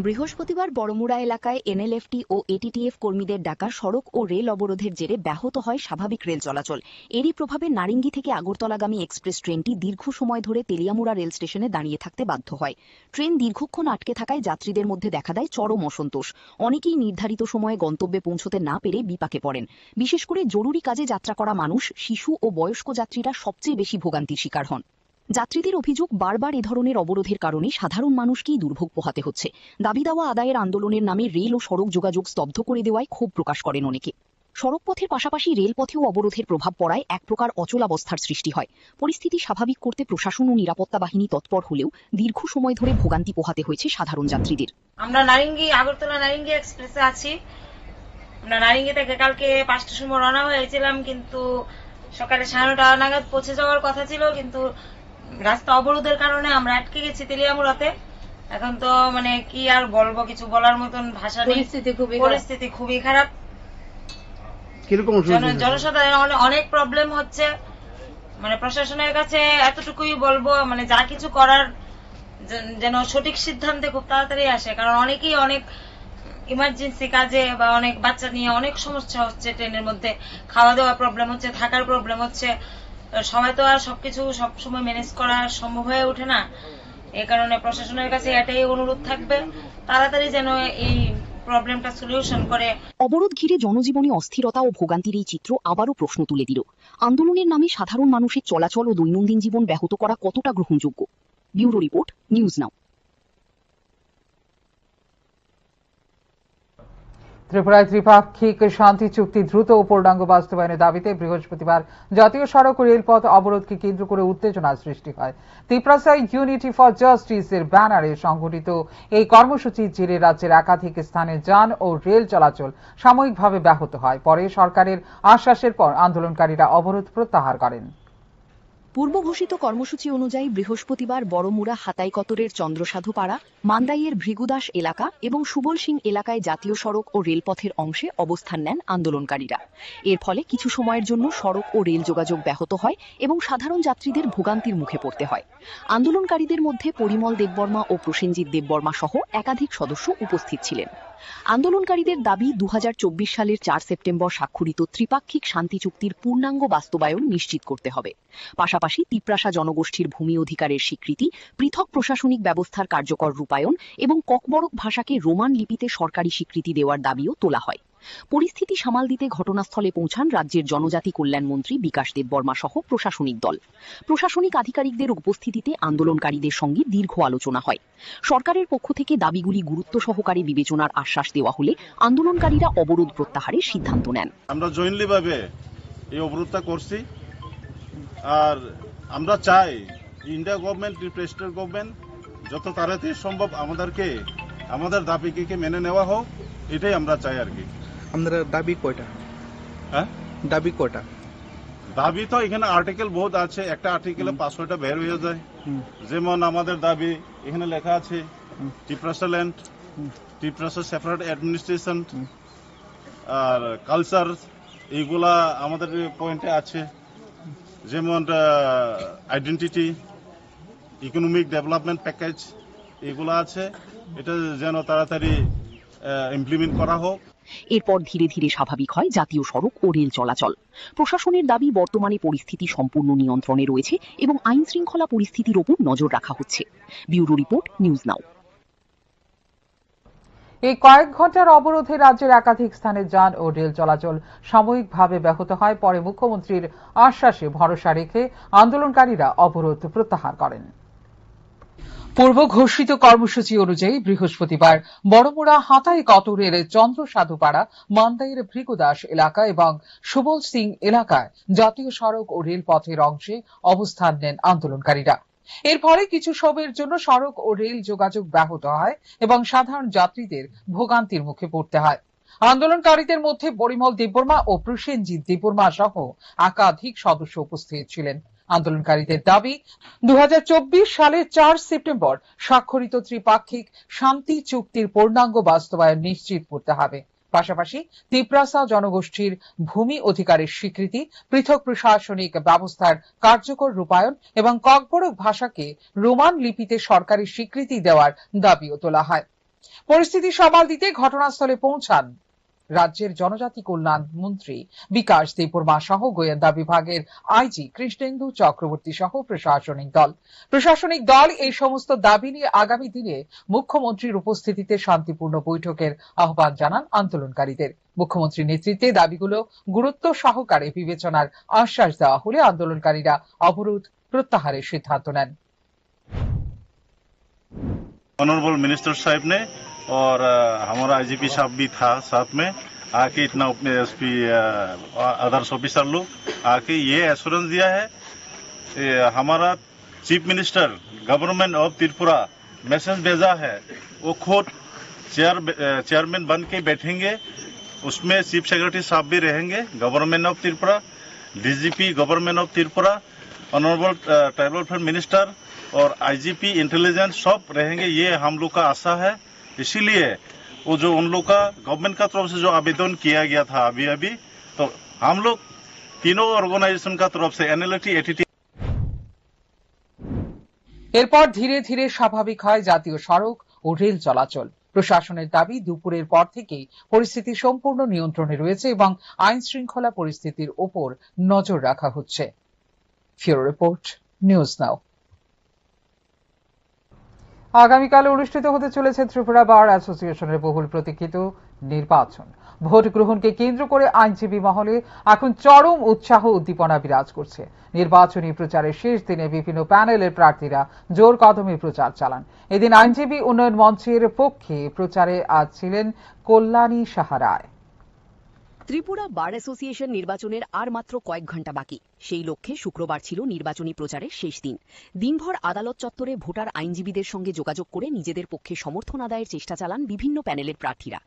বৃহস্পতিবার বড়মুড়া এলাকায় এনএলএফটি ও এটিটিএফ কর্মীদের ডাকা সড়ক ও রেল অবরোধের জেরে ব্যাহত হয় স্বাভাবিক রেল চলাচল। এরই প্রভাবে নারিঙ্গি থেকে আগরতলাগামী এক্সপ্রেস ট্রেনটি দীর্ঘ সময় ধরে তেলিয়ামুড়া রেল স্টেশনে দাঁড়িয়ে থাকতে বাধ্য হয়। ট্রেন দীর্ঘক্ষণ আটকে থাকায় যাত্রীদের মধ্যে দেখা দেয় চরম অসন্তোষ। অনেকেই নির্ধারিত সময়ে গন্তব্যে পৌঁছতে না পেরে বিপাকে পড়েন। বিশেষ করে জরুরি কাজে যাত্রা করা মানুষ, শিশু ও বয়স্ক যাত্রীরা সবচেয়ে বেশি ভোগান্তির শিকার হন। যাত্রীদের অভিযোগ, বারবার এ ধরনের অবরোধের কারণে সাধারণ মানুষকেই দুর্ভোগ পোহাতে হচ্ছে। দাবি দাওয়া আদায়ের আন্দোলনের নামে রেল ও সড়ক যোগাযোগ স্তব্ধ করে দেওয়ায় ক্ষোভ প্রকাশ করেন অনেকে। সড়কপথের পাশাপাশি রেলপথেও অবরোধের প্রভাব পড়ায় এক প্রকার অচলাবস্থার সৃষ্টি হয়। পরিস্থিতি স্বাভাবিক করতে প্রশাসন ও নিরাপত্তা বাহিনী তৎপর হলেও দীর্ঘ সময় ধরে ভোগান্তি পোহাতে হয়েছে সাধারণ যাত্রীদের। আমরা আগরতলা নারিঙ্গি এক্সপ্রেসে আছি। আমরা নারিঙ্গি থেকে কালকে 5টার সময় রওনা হয়েছিলাম, কিন্তু সকালে 9:30 নাগাদ পৌঁছে যাওয়ার কথা ছিল, কিন্তু রাস্তা অবরোধের কারণে আমরা আটকে গেছি তেলিয়ামুড়াতে। এখন তো মানে কি আর বলবো, কিছু বলার মতন ভাষা নেই। পরিস্থিতি খুবই খারাপ। জনসাধারণ অনেক প্রবলেম হচ্ছে। মানে প্রশাসনের কাছে এতটুকুই বলবো, মানে যা কিছু করার যেন সঠিক সিদ্ধান্তে খুব তাড়াতাড়ি আসে, কারণ অনেকেই অনেক ইমার্জেন্সি কাজে বা অনেক বাচ্চা নিয়ে অনেক সমস্যা হচ্ছে। ট্রেনের মধ্যে খাওয়া দাওয়া প্রবলেম হচ্ছে, থাকার প্রবলেম হচ্ছে। সবাই তো আর সবকিছু সবসময় ম্যানেজ করা সম্ভব হয়ে ওঠে না। এই কারণে প্রশাসনের কাছে এটাই অনুরোধ থাকবে, তাড়াতাড়ি যেন এই প্রবলেমটা সলিউশন করে। অবরোধ ঘিরে জনজীবনে অস্থিরতা ও ভোগান্তির এই চিত্র আবারও প্রশ্ন তুলে দিল, আন্দোলনের নামে সাধারণ মানুষের চলাচল ও দৈনন্দিন জীবন ব্যাহত করা কতটা গ্রহণযোগ্য। ব্যুরো রিপোর্ট, নিউজ নাও। ত্রিপুরায় ত্রিপাক্ষিক শান্তি চুক্তি দ্রুত ও পূর্ণাঙ্গ বাস্তবায়নের দাবিতে বৃহস্পতিবার জাতীয় সড়ক ও রেলপথ অবরোধকে কেন্দ্র করে উত্তেজনার সৃষ্টি হয়। ত্রিপুরায় ইউনিটি ফর জাস্টিস এর ব্যানারে সংগঠিত এই কর্মসূচির জেরে রাজ্যের একাধিক স্থানে যান ও রেল চলাচল সাময়িকভাবে ব্যাহত হয়। পরে সরকারের আশ্বাসের পর আন্দোলনকারীরা অবরোধ প্রত্যাহার করেন। পূর্ব ঘোষিত কর্মসূচি অনুযায়ী বৃহস্পতিবার বড়মুড়া হাতাইকতরের চন্দ্রসাধুপাড়া, মান্দাইয়ের ভৃগুদাস এলাকা এবং সুবল সিং এলাকায় জাতীয় সড়ক ও রেলপথের অংশে অবস্থান নেন আন্দোলনকারীরা। এর ফলে কিছু সময়ের জন্য সড়ক ও রেল যোগাযোগ ব্যাহত হয় এবং সাধারণ যাত্রীদের ভোগান্তির মুখে পড়তে হয়। আন্দোলনকারীদের মধ্যে পরিমল দেববর্মা ও প্রসেনজিৎ দেববর্মা সহ একাধিক সদস্য উপস্থিত ছিলেন। আন্দোলনকারীদের দাবি 2024 সালের 4 সেপ্টেম্বর স্বাক্ষরিত ত্রিপাক্ষিক শান্তি চুক্তির পূর্ণাঙ্গ বাস্তবায়ন নিশ্চিত করতে হবে। পাশাপাশি তিপ্রাসা জনগোষ্ঠীর ভূমি অধিকারের স্বীকৃতি, পৃথক প্রশাসনিক ব্যবস্থার কার্যকর রূপায়ণ এবং ককবরক ভাষাকে রোমান লিপিতে সরকারি স্বীকৃতি দেওয়ার দাবিও তোলা হয়। পরিস্থিতি সামাল দিতে ঘটনাস্থলে পৌঁছান রাজ্যের জনজাতি কল্যাণ মন্ত্রী বিকাশ দেববর্মা সহ প্রশাসনিক দল। প্রশাসনিক আধিকারিকদের উপস্থিতিতে আন্দোলনকারীদের সঙ্গে দীর্ঘ আলোচনা হয়। সরকারের পক্ষ থেকে দাবিগুলি গুরুত্ব সহকারে বিবেচনার আশ্বাস দেওয়া হলে আন্দোলনকারীরা অবরোধ প্রত্যাহারের সিদ্ধান্ত নেন। আমরা জয়েন্টলি ভাবে এই অবরোধটা করছি, আর আমরা চাই ইন্ডিয়া গভর্নমেন্ট, প্রেসিডেন্ট গভর্নমেন্ট যত তাড়াতাড়ি সম্ভব আমাদের দাবিকে মেনে নেওয়া হোক, এটাই আমরা চাই আর কি। আমাদের দাবি কয়টা? হ্যাঁ, দাবি কয়টা? দাবি তো এখানে আর্টিকেল বহুত আছে, একটা আর্টিকেলে 500টা বের হয়ে যায়। যেমন আমাদের দাবি এখানে লেখা আছে Tripura land, Tripura separate administration আর কালচার, এইগুলা আমাদের পয়েন্টে আছে। যেমন আইডেন্টিটি, ইকোনমিক ডেভেলপমেন্ট প্যাকেজ, এগুলো আছে। এটা যেন তাড়াতাড়ি ইমপ্লিমেন্ট করা হোক। এরপর ধীরে ধীরে স্বাভাবিক হয় জাতীয় সড়ক ও রেল চলাচল। প্রশাসনের দাবি, বর্তমানে পরিস্থিতি সম্পূর্ণ নিয়ন্ত্রণে রয়েছে এবং আইন শৃঙ্খলা পরিস্থিতির ওপর নজর রাখা হচ্ছে। ব্যুরো রিপোর্ট, নিউজ নাও। এই কয়েক ঘন্টার অবরোধে রাজ্যের একাধিক স্থানে যান ও রেল চলাচল সাময়িকভাবে ব্যাহত হয়। পরে মুখ্যমন্ত্রীর আশ্বাসে ভরসা রেখে আন্দোলনকারীরা অবরোধ প্রত্যাহার করেন। পূর্ব ঘোষিত কর্মসূচি অনুযায়ী বৃহস্পতিবার বড়মুড়া হাতাই কটরের চন্দ্রসাধুপাড়া, মান্দাইয়ের ভৃগুদাস এলাকা এবং সুবল সিং এলাকায় জাতীয় সড়ক ও রেলপথের অংশে অবস্থান নেন আন্দোলনকারীরা। এর ফলে কিছু সময়ের জন্য সড়ক ও রেল যোগাযোগ ব্যাহত হয় এবং সাধারণ যাত্রীদের ভোগান্তির মুখে পড়তে হয়। আন্দোলনকারীদের মধ্যে পরিমল দেববর্মা ও প্রসেনজিৎ দেববর্মা সহ একাধিক সদস্য উপস্থিত ছিলেন। আন্দোলনকারীদের দাবি, 2024 সালের 4 সেপ্টেম্বর স্বাক্ষরিত ত্রিপাক্ষিক শান্তি চুক্তির পূর্ণাঙ্গ বাস্তবায়ন নিশ্চিত করতে হবে। পাশাপাশি তিপ্রাসা জনগোষ্ঠীর ভূমি অধিকারের স্বীকৃতি, পৃথক প্রশাসনিক ব্যবস্থার কার্যকর রূপায়ণ এবং ককবরক ভাষাকে রোমান লিপিতে সরকারি স্বীকৃতি দেওয়ার দাবিও তোলা হয়। পরিস্থিতি সামাল দিতে ঘটনাস্থলে পৌঁছান রাজ্যের জনজাতি কল্যাণ মন্ত্রী বিকাশ দেববর্মা সহ গোয়েন্দা বিভাগের আইজি কৃষ্ণেন্দু চক্রবর্তী সহ প্রশাসনিক দল এই সমস্ত দাবি নিয়ে আগামী দিনে মুখ্যমন্ত্রীর উপস্থিতিতে শান্তিপূর্ণ বৈঠকের আহ্বান জানান আন্দোলনকারীদের। মুখ্যমন্ত্রীর নেতৃত্বে দাবিগুলো গুরুত্ব সহকারে বিবেচনার আশ্বাস দেওয়া হলে আন্দোলনকারীরা অবরোধ প্রত্যাহারের সিদ্ধান্ত নেন। ऑनरेबल मिनिस्टर साहब ने और हमारा आईजीपी साहब भी था साथ में, आके इतना एसपी अदर्स ऑफिसर लोग आके ये एश्योरेंस दिया है। हमारा chief minister government of Tripura message भेजा है, वो खुद चेयरमैन बन के बैठेंगे, उसमें चीफ सेक्रेटरी साहब भी रहेंगे, government of Tripura, DGP government of Tripura, honourable tribal welfare minister और आईजीपी इंटेलिजेंस सब रहेंगे, ये हम लोग का आशा है। इसीलिए वो जो उन लोग का गवर्नमेंट का तरफ से जो आवेदन किया गया था अभी तो हम लोग तीनों ऑर्गेनाइजेशन का तरफ से एनएलटी एटीटी। এরপর ধীরে ধীরে স্বাভাবিক হয় জাতীয় সড়ক ও রেল চলাচল। প্রশাসনের দাবি, দুপুরের পর থেকেই পরিস্থিতি সম্পূর্ণ নিয়ন্ত্রণে রয়েছে এবং আইন শৃঙ্খলা পরিস্থিতির ওপর নজর রাখা হচ্ছে। ফিউরো রিপোর্ট, নিউজ নাও। আগামীকাল অনুষ্ঠিত হতে চলেছে ত্রিপুরা বার অ্যাসোসিয়েশনের বহুল প্রতীক্ষিত নির্বাচন। ভোট গ্রহণকে কেন্দ্র করে আইনজীবী মহলে এখন চরম উৎসাহ উদ্দীপনা বিরাজ করছে। নির্বাচনী প্রচারের শেষ দিনে বিভিন্ন প্যানেলের প্রার্থীরা জোর কদমে প্রচার চালান। এদিন আইনজীবী উন্নয়ন মঞ্চের পক্ষে প্রচারে আজ ছিলেন কল্যাণী সাহা রায়। ত্রিপুরা বার অ্যাসোসিয়েশন নির্বাচনের আর মাত্র কয়েক ঘণ্টা বাকি। সেই লক্ষ্যে শুক্রবার ছিল নির্বাচনী প্রচারের শেষ দিন। দিনভর আদালত চত্বরে ভোটার আইনজীবীদের সঙ্গে যোগাযোগ করে নিজেদের পক্ষে সমর্থন আদায়ের চেষ্টা চালান বিভিন্ন প্যানেলের প্রার্থীরা।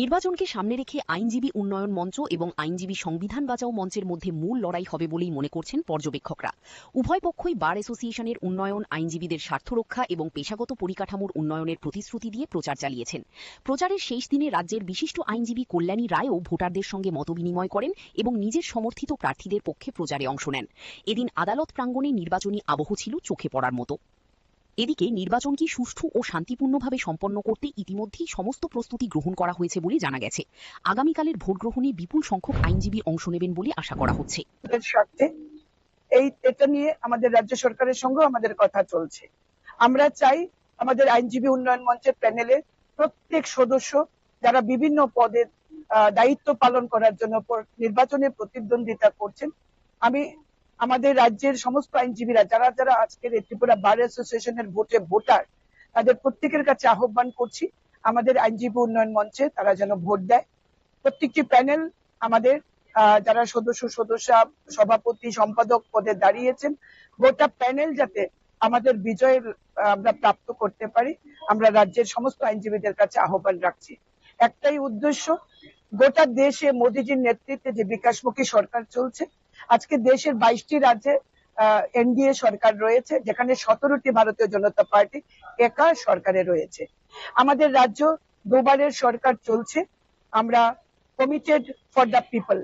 নির্বাচনকে সামনে রেখে আইনজীবী উন্নয়ন মঞ্চ এবং আইনজীবী সংবিধান বাঁচাও মঞ্চের মধ্যে মূল লড়াই হবে বলেই মনে করছেন পর্যবেক্ষকরা। উভয় পক্ষই বার অ্যাসোসিয়েশনের উন্নয়ন, আইনজীবীদের স্বার্থ রক্ষা এবং পেশাগত পরিকাঠামোর উন্নয়নের প্রতিশ্রুতি দিয়ে প্রচার চালিয়েছেন। প্রচারের শেষ দিনে রাজ্যের বিশিষ্ট আইনজীবী কল্যাণী রায়ও ভোটারদের সঙ্গে মতবিনিময় করেন এবং নিজের সমর্থিত প্রার্থীদের পক্ষে প্রচারে অংশ নেন। এদিন আদালত প্রাঙ্গণে নির্বাচনী আবহ ছিল চোখে পড়ার মতো। এদিকে নির্বাচনকে সুষ্ঠু ও শান্তিপূর্ণভাবে সম্পন্ন করতে ইতিমধ্যেই সমস্ত প্রস্তুতি গ্রহণ করা হয়েছে বলে জানা গেছে। আগামীকালের ভোট গ্রহণে বিপুল সংখ্যক আইনজীবী অংশ নেবেন বলে আশা করা হচ্ছে। এটা নিয়ে আমাদের রাজ্য সরকারের সঙ্গে আমাদের কথা চলছে। আমরা চাই আমাদের আইনজীবী উন্নয়ন মঞ্চের প্যানেলে প্রত্যেক সদস্য যারা বিভিন্ন পদের দায়িত্ব পালন করার জন্য নির্বাচনে প্রতিদ্বন্দ্বিতা করছেন, আমি আমাদের রাজ্যের সমস্ত আইনজীবীরা যারা যারা আজকের ত্রিপুরা বার অ্যাসোসিয়েশনের ভোটার, তাদের প্রত্যেকের কাছে আহ্বান করছি আমাদের আইনজীবী উন্নয়ন মঞ্চে তারা যেন ভোট দেয়। প্রত্যেকটি প্যানেল আমাদের যারা সদস্যা, সভাপতি, সম্পাদক পদে দাঁড়িয়েছেন, গোটা প্যানেল যাতে আমাদের বিজয় আমরা প্রাপ্ত করতে পারি, আমরা রাজ্যের সমস্ত আইনজীবীদের কাছে আহ্বান রাখছি। একটাই উদ্দেশ্য, গোটা দেশে মোদীজির নেতৃত্বে যে বিকাশমুখী সরকার চলছে, আজকে দেশের 22টি রাজ্যে এনডিএ সরকার রয়েছে, যেখানে 17টি ভারতীয় জনতা পার্টি একা সরকারে রয়েছে। আমাদের রাজ্য দুবারের সরকার চলছে। আমরা কমিটেড ফর দ্য পিপল,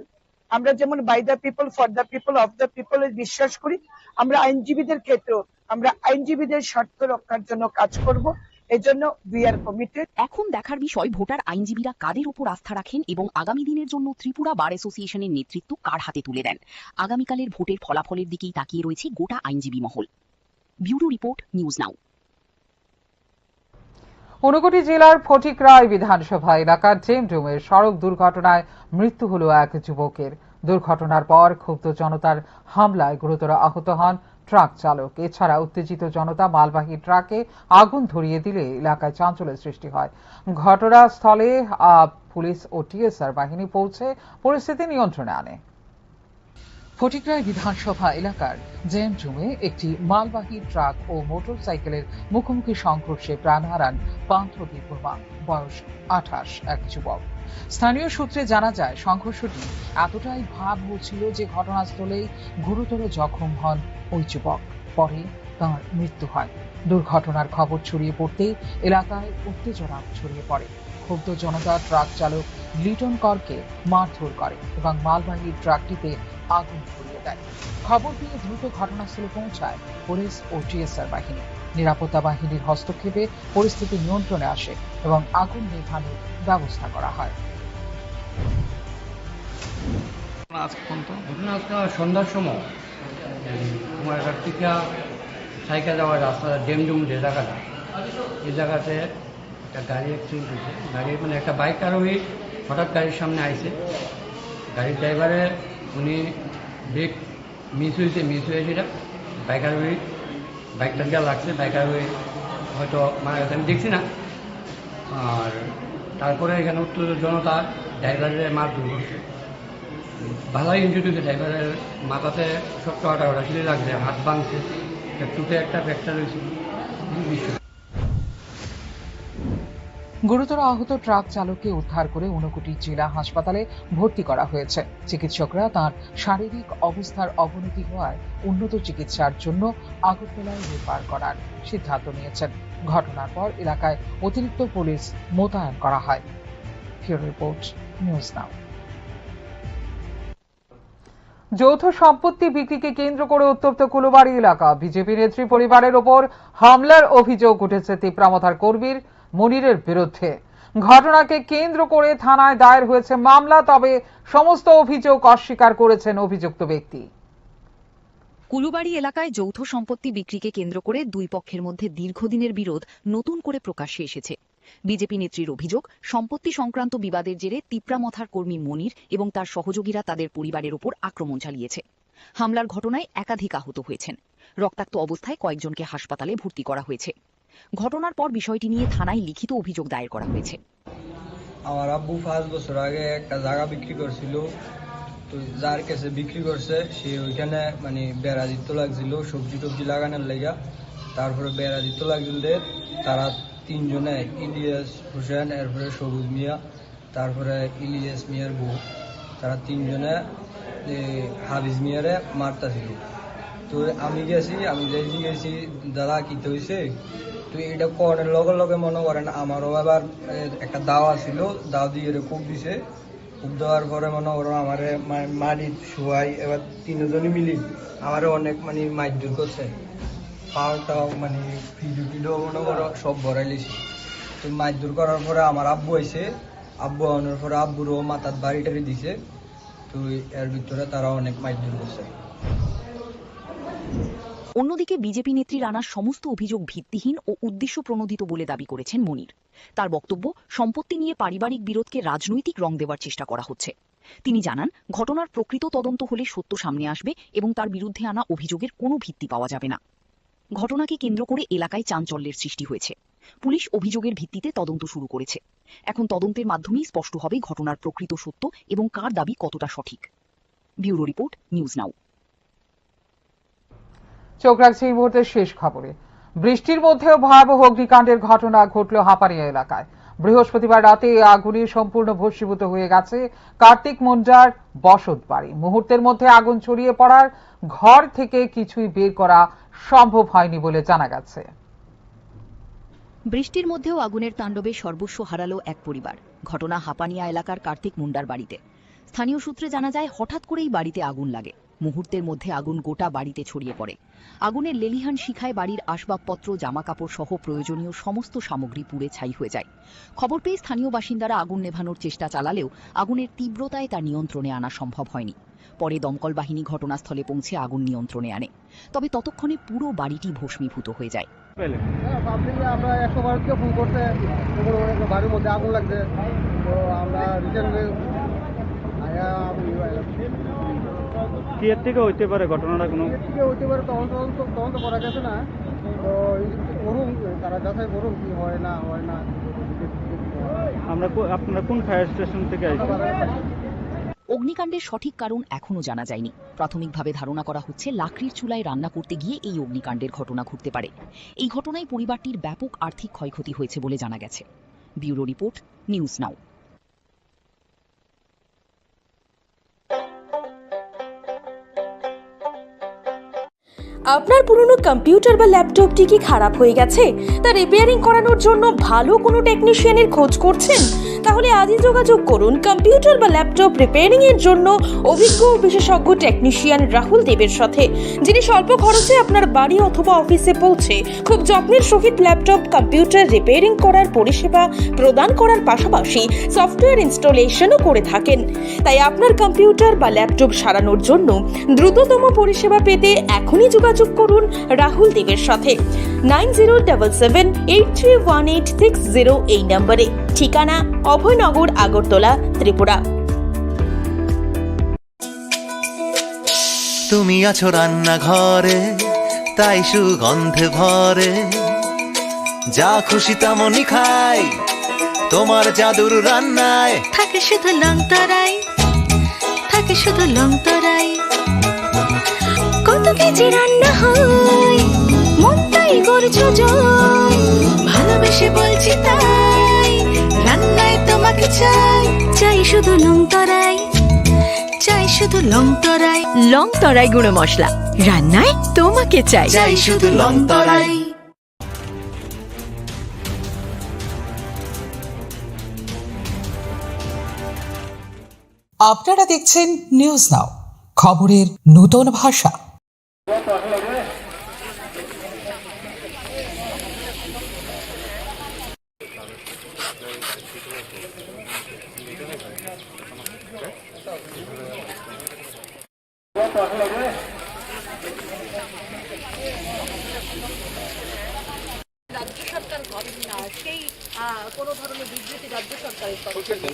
আমরা যেমন by the people, for the people, of the people বিশ্বাস করি, আমরা আইনজীবীদের ক্ষেত্রেও আমরা আইনজীবীদের স্বার্থ রক্ষার জন্য কাজ করব এই জন্য উই আর কমিটেড। এখন দেখার বিষয় ভোটার আইনজীবীরা কাদের উপর আস্থা রাখেন এবং আগামী দিনের জন্য ত্রিপুরা বার অ্যাসোসিয়েশনের নেতৃত্ব কার হাতে তুলে দেন। আগামীকালের ভোটের ফলাফলের দিকেই তাকিয়ে রয়েছে গোটা আইনজীবী মহল। ব্যুরো রিপোর্ট, নিউজ নাও। ঊনকোটি জেলার ফটিকরায় বিধানসভা এলাকার জেমডুমের সড়ক দুর্ঘটনায় মৃত্যু হল এক যুবকের। দুর্ঘটনার পর ক্ষুব্ধ জনতার হামলায় গুরুতর আহত হন ট্রাক চালক। এছাড়া উত্তেজিত জনতা মালবাহী ট্রাকে আগুন ধরিয়ে দিলে এলাকায় চাঞ্চল্যের সৃষ্টি হয়। ঘটনাস্থলে পুলিশ ও টিএসআর বাহিনী পৌঁছে পরিস্থিতি নিয়ন্ত্রণে আনে। ফটিকরায় বিধানসভা এলাকার জেমডুমে একটি মালবাহী ট্রাক ও মোটরসাইকেলের মুখোমুখি সংঘর্ষে প্রাণ হারান পান্থ বিপুর্মা, বয়স 28, এক যুবক। স্থানীয় সূত্রে জানা যায়, সংঘর্ষটি এতটাই ভয়াবহ ছিল যে ঘটনাস্থলেই গুরুতর জখম হন ওই যুবক। পরে তাঁর মৃত্যু হয়। দুর্ঘটনার খবর ছড়িয়ে পড়তেই এলাকায় উত্তেজনা ছড়িয়ে পড়ে। ক্ষুব্ধ জনতা ট্রাক চালক লিটন করকে মারধর করে এবং মালবাহী ট্রাকটিতে আগুন ধরিয়ে দেয়। খবর পেয়ে দ্রুত ঘটনাস্থলে পৌঁছায় পুলিশ ও টিএসআর বাহিনী। নিরাপত্তা বাহিনীর হস্তক্ষেপে পরিস্থিতি নিয়ন্ত্রণে আসে এবং আগুন নেভানোর ব্যবস্থা করা হয়। ঘটনা আজকে সন্ধ্যার সময় আমার থেকে সাইকেল যাওয়ার রাস্তা ডেমডুম যে জায়গাটা, এই জায়গাতে একটা গাড়ি অ্যাক্সিডেন্ট হয়েছে। গাড়ি মানে একটা বাইক আরোহী হঠাৎ গাড়ির সামনে আইছে। গাড়ির ড্রাইভারে উনি ব্রেক মিস হয়ে সেটা বাইক আরোহী বাইকটা গিয়ে লাগছে। বাইক আরোহী হয়তো মারা গেছে, আমি দেখছি না। আর তারপরে এখানে উত্তেজিত জনতা ড্রাইভারের মারধর করছে। ভালোই ইনজুরি হয়েছে, ড্রাইভারের মাথাতে সবটা ওটা ছিঁড়ে লাগছে, হাত ভাঙছে, চুটে একটা ফ্র্যাকচার হয়েছে। গুরুতর আহত ট্রাক চালককে উদ্ধার করে ঊনকোটি জেলা হাসপাতালে ভর্তি করা হয়েছে। চিকিৎসকরা তাঁর শারীরিক অবস্থার অবনতি হওয়ায় উন্নত চিকিৎসার জন্য আগরতলায় রেফার করার সিদ্ধান্ত নিয়েছেন। ঘটনার পর এলাকায় অতিরিক্ত পুলিশ মোতায়েন করা হয়। ব্যুরো রিপোর্ট, নিউজ নাও। যৌথ সম্পত্তি বিক্রিকে কেন্দ্র করে উত্তপ্ত কুলবাড়ি এলাকা। বিজেপি নেত্রী পরিবারের ওপর হামলার অভিযোগ উঠেছে তিপ্রামথার কর্মীর মনিরের বিরুদ্ধে। ঘটনাকে কেন্দ্র করে থানায় দায়ের হয়েছে মামলা, তবে সমস্ত অভিযোগ অস্বীকার করেছেন অভিযুক্ত ব্যক্তি। কুলুবাড়ি এলাকায় যৌথ সম্পত্তি বিক্রিকে কেন্দ্র করে দুই পক্ষের মধ্যে দীর্ঘদিনের বিরোধ নতুন করে প্রকাশ্যে এসেছে। বিজেপি নেত্রীর অভিযোগ, সম্পত্তি সংক্রান্ত বিবাদের জেরে তিপ্রামথার কর্মী মনির এবং তার সহযোগীরা তাদের পরিবারের ওপর আক্রমণ চালিয়েছে। হামলার ঘটনায় একাধিক আহত হয়েছেন। রক্তাক্ত অবস্থায় কয়েকজনকে হাসপাতালে ভর্তি করা হয়েছে। ঘটনার পর বিষয়টি নিয়ে থানায় লিখিত অভিযোগ দায়ের করা হয়েছে। আমার আব্বু 5 বছর আগে একটা জায়গা বিক্রি করছিল, তো যার কাছে বিক্রি করছে সে ওইখানে মানে বেড়া দিতে লাগছিল সবজি টবজি লাগানোর লেগা। তারপরে বেড়া দিতে লাগছিল, তারা তিনজনে, ইলিয়াস হোসেন, এরপরে সবুজ মিয়া, তারপরে ইলিয়াস মিয়ার বউ, তারা তিনজনে হাফিজ মিয়ারে মারতাছিল। তো আমি গেছি দাদা কিতে হয়েছে, তো এটা করার লগে লগে মনে করেন আমারও আবার একটা দাওয়া ছিল, দাও দিয়ে কূপ দিছে। কূপ দেওয়ার পরে মনে করেন আমার মাটির শোয়াই, এবার তিনজনই মিলি আমার অনেক মানে মারধর করছে। পাওয়াটাও মানে ভিডিও মনে করো সব ভরাই লিছি। তো মারধর করার পরে আমার আব্বু আইছে, আব্বু আনার পরে আব্বুরও মাথার বাড়ি টাড়ি দিছে। তো এর ভিতরে তারা অনেক মারধর করছে। অন্যদিকে বিজেপি নেত্রীর আনা সমস্ত অভিযোগ ভিত্তিহীন ও উদ্দেশ্য প্রণোদিত বলে দাবি করেছেন মনির। তার বক্তব্য, সম্পত্তি নিয়ে পারিবারিক বিরোধকে রাজনৈতিক রং দেওয়ার চেষ্টা করা হচ্ছে। তিনি জানান, ঘটনার প্রকৃত তদন্ত হলে সত্য সামনে আসবে এবং তার বিরুদ্ধে আনা অভিযোগের কোনো ভিত্তি পাওয়া যাবে না। ঘটনাকে কেন্দ্র করে এলাকায় চাঞ্চল্যের সৃষ্টি হয়েছে। পুলিশ অভিযোগের ভিত্তিতে তদন্ত শুরু করেছে। এখন তদন্তের মাধ্যমেই স্পষ্ট হবে ঘটনার প্রকৃত সত্য এবং কার দাবি কতটা সঠিক। ব্যুরো রিপোর্ট, নিউজ নাও। চোখ রাখছে এই মুহূর্তের শেষ খবরে। বৃষ্টির মধ্যেও ভয়াবহ অগ্নিকাণ্ডের ঘটনা ঘটল হাপানিয়া এলাকায়। বৃহস্পতিবার রাতে আগুনে সম্পূর্ণ ভস্মীভূত হয়ে গেছে কার্তিক মুন্ডার বসত বাড়ি। মুহূর্তের মধ্যে আগুন ছড়িয়ে পড়ার ঘর থেকে কিছুই বের করা সম্ভব হয়নি বলে জানা গেছে। বৃষ্টির মধ্যেও আগুনের তাণ্ডবে সর্বস্ব হারালো এক পরিবার। ঘটনা হাপানিয়া এলাকার কার্তিক মুন্ডার বাড়িতে। স্থানীয় সূত্রে জানা যায়, হঠাৎ করেই বাড়িতে আগুন লাগে। মুহূর্তের মধ্যে আগুন গোটা বাড়িতে ছড়িয়ে পড়ে। আগুনের লেলিহান শিখায় বাড়ির আসবাবপত্র, জামাকাপড় সহ প্রয়োজনীয় সমস্ত সামগ্রী পুড়ে ছাই হয়ে যায়। খবর পেয়ে স্থানীয় বাসিন্দারা আগুন নেভানোর চেষ্টা চালালেও আগুনের তীব্রতায় তা নিয়ন্ত্রণে আনা সম্ভব হয়নি। পরে দমকল বাহিনী ঘটনাস্থলে পৌঁছে আগুন নিয়ন্ত্রণে আনে, তবে ততক্ষণে পুরো বাড়িটি ভস্মীভূত হয়ে যায়। আমরা 112 ফোন করতে বাড়ির মধ্যে আগুন লাগছে, তো আমরা কি এর থেকে হইতে পারে ঘটনাটা? কোনো হইতে পারে, তদন্ত করা গেছে না, তো করুন, তারা যাচাই করুন কি হয় না হয় না। আপনারা কোন ফায়ার স্টেশন থেকে আসছেন? অগ্নিকাণ্ডের সঠিক কারণ এখনো জানা যায়নি। প্রাথমিকভাবে ধারণা করা হচ্ছে লাকড়ির চুলায় রান্না করতে গিয়ে এই অগ্নিকাণ্ডের ঘটনা ঘটতে পারে। এই ঘটনায় পরিবারটির ব্যাপক আর্থিক ক্ষয়ক্ষতি হয়েছে বলে জানা গেছে। ব্যুরো রিপোর্ট, নিউজ নাও। আপনার পুরনো কম্পিউটার বা ল্যাপটপটি কি খারাপ হয়ে গেছে? তা রিপেয়ারিং করানোর জন্য ভালো কোনো টেকনিশিয়ানের খোঁজ করছেন? তাহলে আজই যোগাযোগ করুন কম্পিউটার বা ল্যাপটপ রিপেয়ারিং এর জন্য অভিজ্ঞ বিশেষজ্ঞ টেকনিশিয়ান রাহুল দেবের সাথে, যিনি স্বল্প খরচে আপনার বাড়ি অথবা অফিসে পৌঁছে খুব যত্নের সহিত ল্যাপটপ কম্পিউটার রিপেয়ারিং করার পরিষেবা প্রদান করার পাশাপাশি সফটওয়্যার ইনস্টলেশনও করে থাকেন। তাই আপনার কম্পিউটার বা ল্যাপটপ সারানোর জন্য দ্রুততম পরিষেবা পেতে এখনই যোগাযোগ করুন রাহুল দেবের সাথে 9077831860 এই নম্বরে। ঠিকানা অভয়নগর, আগরতলা, ত্রিপুরা। তুমি আছো রান্নাঘরে, তাই সুগন্ধে ভরে, যা খুশি তেমনই খাই তোমার জাদুর রান্নায়। থাকে শুধু লং তরাই, থাকে শুধু লং তরাই, কত কেজি রান্না হয় মন তাই করছো জয়, ভালোবেসে বলছি তাই রান্নায় তোমাকে চাই, চাই শুধু লং তরাই, চাই শুধু লং তরাই। লং তরাই গুঁড়ো মশলা, রান্নায় তোমাকে চাই, চাই শুধু লং তরাই। আপনারা দেখছেন নিউজ নাও, খবরের নতুন ভাষা। রাজ্য সরকার করেন না, সেই কোনো ধরনের বিবৃতি রাজ্য সরকারের তরফ থেকে।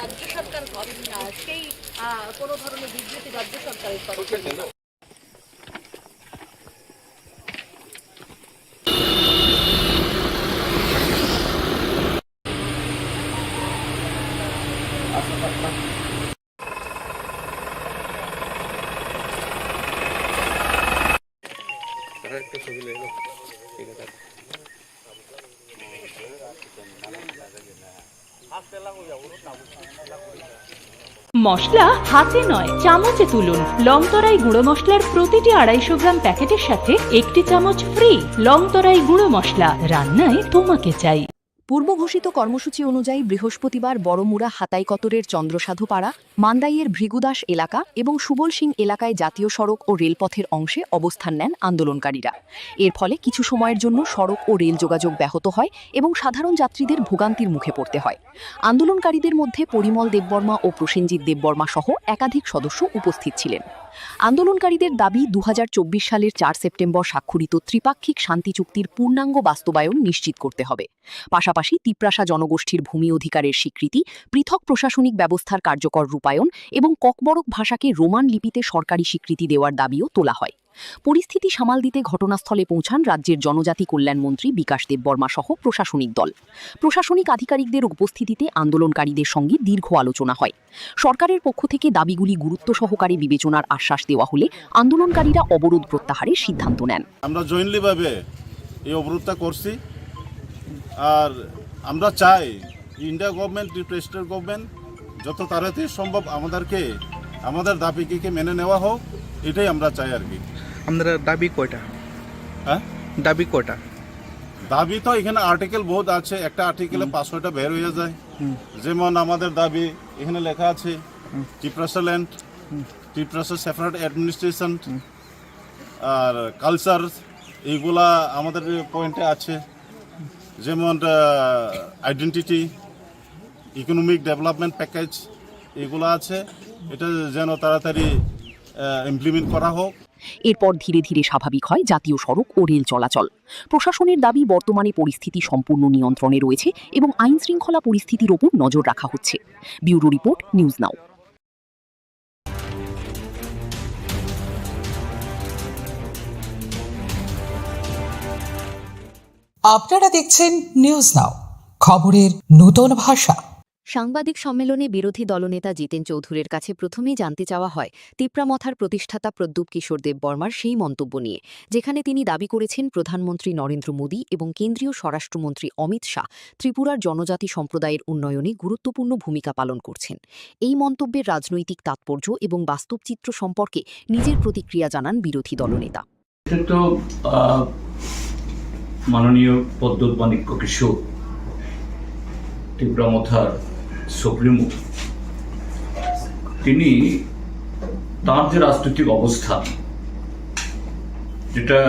রাজ্য সরকার করেন না, সেই কোনো ধরনের বিবৃতি রাজ্য সরকারের তরফ থেকে। মশলা হাতে নয় চামচে তুলুন। লংতরাই গুঁড়ো মশলার প্রতিটি 250 গ্রাম প্যাকেটের সাথে 1 চামচ ফ্রি। লংতরাই গুঁড়ো মশলা, রান্নায় তোমাকে চাই। পূর্ব ঘোষিত কর্মসূচি অনুযায়ী বৃহস্পতিবার বড়মুড়া হাতাইকতরের চন্দ্রসাধুপাড়া, মান্দাইয়ের ভৃগুদাস এলাকা এবং সুবল সিং এলাকায় জাতীয় সড়ক ও রেলপথের অংশে অবস্থান নেন আন্দোলনকারীরা। এর ফলে কিছু সময়ের জন্য সড়ক ও রেল যোগাযোগ ব্যাহত হয় এবং সাধারণ যাত্রীদের ভোগান্তির মুখে পড়তে হয়। আন্দোলনকারীদের মধ্যে পরিমল দেববর্মা ও প্রসেনজিৎ দেববর্মা সহ একাধিক সদস্য উপস্থিত ছিলেন। আন্দোলনকারীদের দাবি 2024 সালের 4 সেপ্টেম্বর স্বাক্ষরিত ত্রিপাক্ষিক শান্তি চুক্তির পূর্ণাঙ্গ বাস্তবায়ন নিশ্চিত করতে হবে। পাশাপাশি তিপ্রাসা জনগোষ্ঠীর ভূমি অধিকারের স্বীকৃতি, পৃথক প্রশাসনিক ব্যবস্থার কার্যকর রূপায়ণ এবং ককবরক ভাষাকে রোমান লিপিতে সরকারি স্বীকৃতি দেওয়ার দাবিও তোলা হয়। পরিস্থিতি সামাল দিতে ঘটনাস্থলে পৌঁছান রাজ্যের জনজাতি কল্যাণমন্ত্রী বিকাশ দেববর্মা সহ প্রশাসনিক দল। প্রশাসনিক আধিকারিকদের উপস্থিতিতে আন্দোলনকারীদের সঙ্গে দীর্ঘ আলোচনা হয়। সরকারের পক্ষ থেকে দাবিগুলি গুরুত্ব সহকারে বিবেচনার আশ্বাস দেওয়া হলে আন্দোলনকারীরা অবরোধ প্রত্যাহারের সিদ্ধান্ত নেন। আমরা জয়েন্টলিভাবে এই অবরোধটা করছি, আর আমরা চাই ইন্ডিয়া গভর্নমেন্ট, প্রেসিডেন্ট গভর্নমেন্ট যত তাড়াতাড়ি সম্ভব আমাদের দাবিকে মেনে নেওয়া হোক, এটাই আমরা চাই আর কি। আপনারা দাবি কয়টা? হ্যাঁ, দাবি কয়টা? দাবি তো এখানে আর্টিকেল বহুত আছে, একটা আর্টিকেলে 500টা বের হয়ে যায়। যেমন আমাদের দাবি এখানে লেখা আছে ত্রিপ্রাসা ল্যান্ড, ত্রিপ্রাসা সেপারেট অ্যাডমিনিস্ট্রেশন আর কালচার, এইগুলা আমাদের পয়েন্টে আছে। যেমন আইডেন্টিটি, ইকোনমিক ডেভেলপমেন্ট প্যাকেজ, এগুলো আছে। এটা যেন তাড়াতাড়ি ইমপ্লিমেন্ট করা হোক। এরপর ধীরে ধীরে স্বাভাবিক হয় জাতীয় সড়ক ও রেল চলাচল। প্রশাসনের দাবি বর্তমানে পরিস্থিতি সম্পূর্ণ নিয়ন্ত্রণে রয়েছে এবং আইন শৃঙ্খলা পরিস্থিতির ওপর নজর রাখা হচ্ছে। ব্যুরো রিপোর্ট, নিউজ নাও। আপনারা দেখছেন নিউজ নাও, খবরের নতুন ভাষা। সাংবাদিক সম্মেলনে বিরোধী দলনেতা জিতেন চৌধুরীর কাছে প্রথমেই জানতে চাওয়া হয় তিপ্রামথার প্রতিষ্ঠাতা প্রদ্যুৎ কিশোর দেববর্মার সেই মন্তব্য নিয়ে, যেখানে তিনি দাবি করেছেন প্রধানমন্ত্রী নরেন্দ্র মোদী এবং কেন্দ্রীয় স্বরাষ্ট্রমন্ত্রী অমিত শাহ ত্রিপুরার জনজাতি সম্প্রদায়ের উন্নয়নে গুরুত্বপূর্ণ ভূমিকা পালন করছেন। এই মন্তব্যের রাজনৈতিক তাৎপর্য এবং বাস্তব চিত্র সম্পর্কে নিজের প্রতিক্রিয়া জানান বিরোধী দলনেতা। মাননীয় প্রদ্যুৎ মাণিক্য কিশোর, তিপ্রামথার সুপ্রিমো, তিনি তার যে রাজনৈতিক অবস্থান, যেটা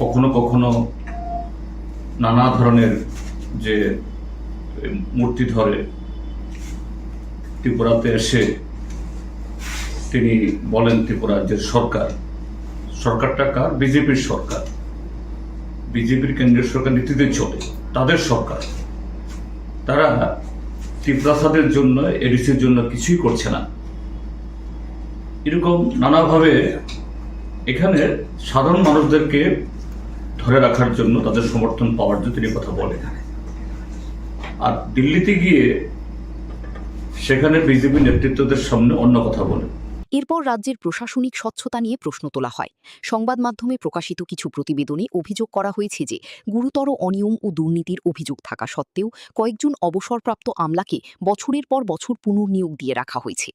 কখনো কখনো নানা ধরনের যে মূর্তি ধরে ত্রিপুরাতে এসে তিনি বলেন ত্রিপুরার যে সরকারটা কার? বিজেপির সরকার, বিজেপির কেন্দ্রীয় সরকার নীতিতে চলে, তাদের সরকার। তারা ত্রিপ্রাসাদের জন্য, এডিসির জন্য কিছুই করছে না। এরকম নানাভাবে এখানে সাধারণ মানুষদেরকে ধরে রাখার জন্য, তাদের সমর্থন পাওয়ার জন্য তিনি কথা বলেন। আর দিল্লিতে গিয়ে সেখানে বিজেপি নেতৃত্বদের সামনে অন্য কথা বলেন। এরপর রাজ্যের প্রশাসনিক স্বচ্ছতা নিয়ে প্রশ্ন তোলা হয়। সংবাদ মাধ্যমে প্রকাশিত কিছু প্রতিবেদনে অভিযোগ করা হয়েছে যে গুরুতর অনিয়ম ও দুর্নীতির অভিযোগ থাকা সত্ত্বেও কয়েকজন অবসরপ্রাপ্ত আমলাকে বছরের পর বছর পুনর্নিয়োগ দিয়ে রাখা হয়েছে।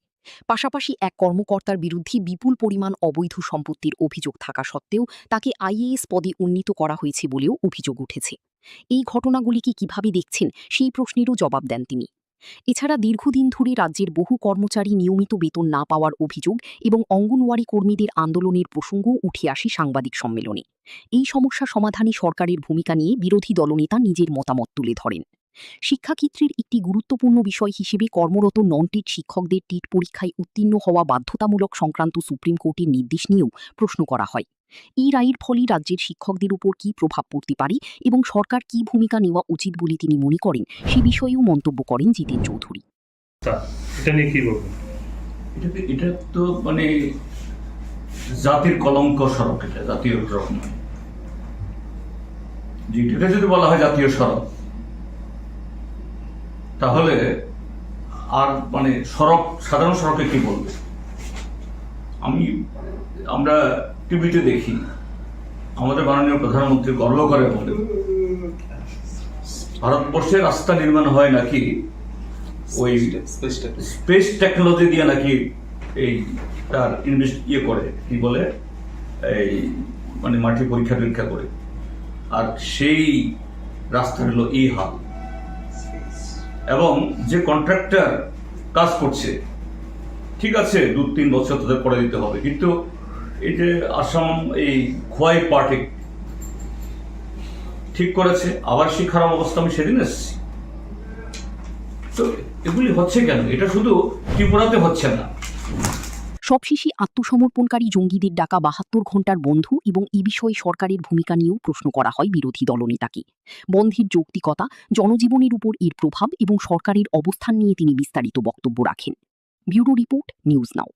পাশাপাশি এক কর্মকর্তার বিরুদ্ধে বিপুল পরিমাণ অবৈধ সম্পত্তির অভিযোগ থাকা সত্ত্বেও তাকে আইএএস পদে উন্নীত করা হয়েছে বলেও অভিযোগ উঠেছে। এই ঘটনাগুলিকে কিভাবে দেখছেন সেই প্রশ্নেরও জবাব দেন তিনি। এছাড়া দীর্ঘদিন ধরে রাজ্যের বহু কর্মচারী নিয়মিত বেতন না পাওয়ার অভিযোগ এবং অঙ্গনওয়াড়ি কর্মীদের আন্দোলনের প্রসঙ্গও উঠে আসে সাংবাদিক সম্মেলনে। এই সমস্যা সমাধানে সরকারের ভূমিকা নিয়ে বিরোধী দলনেতা নিজের মতামত তুলে ধরেন। শিক্ষাক্ষেত্রের একটি গুরুত্বপূর্ণ বিষয় হিসেবে কর্মরত নন টিট শিক্ষকদের টিট পরীক্ষায় উত্তীর্ণ হওয়া বাধ্যতামূলক সংক্রান্ত সুপ্রিম কোর্টের নির্দেশ নিয়েও প্রশ্ন করা হয়। এই রায়ের ফলে রাজ্যের শিক্ষকদের উপর কী প্রভাব পড়তে পারে এবং সরকার কী ভূমিকা নেওয়া উচিত বলে তিনি মনে করেন, সে বিষয়েও মন্তব্য করেন জিতেন চৌধুরী। এটা তো মানে জাতির কলঙ্ক সড়ক, এটা জাতীয় সড়ক নয়। যেটাকে যদি বলা হয় জাতীয় সড়ক, তাহলে আর মানে সড়ক, সাধারণ সড়কে কি বলবে? আমরা টিভিতে দেখি, আমাদের মাননীয় প্রধানমন্ত্রী গর্ব করে বলে ভারতবর্ষে রাস্তা নির্মাণ হয় নাকি ওই স্পেস টেকনোলজি দিয়ে, নাকি এই তার করে কি বলে এই মানে মাটি পরীক্ষা করে, আর সেই রাস্তা হলো এই হাল। এবং যে কন্ট্রাক্টর কাজ করছে, ঠিক আছে 2-3 বছর তাদের করে দিতে হবে, কিন্তু এই যে আসাম এই খোয়াই পার্টি ঠিক করেছে, আবার সেই খারাপ অবস্থা আমি সেদিন এসেছি। তো এগুলি হচ্ছে কেন? এটা শুধু ত্রিপুরাতে হচ্ছে না। সবশেষে আত্মসমর্পণকারী জঙ্গিদের ডাকা 72 ঘণ্টার বন্ধ এবং এ বিষয়ে সরকারের ভূমিকা নিয়েও প্রশ্ন করা হয় বিরোধী দলনেতাকে। বন্ধের যৌক্তিকতা, জনজীবনের উপর এর প্রভাব এবং সরকারের অবস্থান নিয়ে তিনি বিস্তারিত বক্তব্য রাখেন। ব্যুরো রিপোর্ট, নিউজ নাও।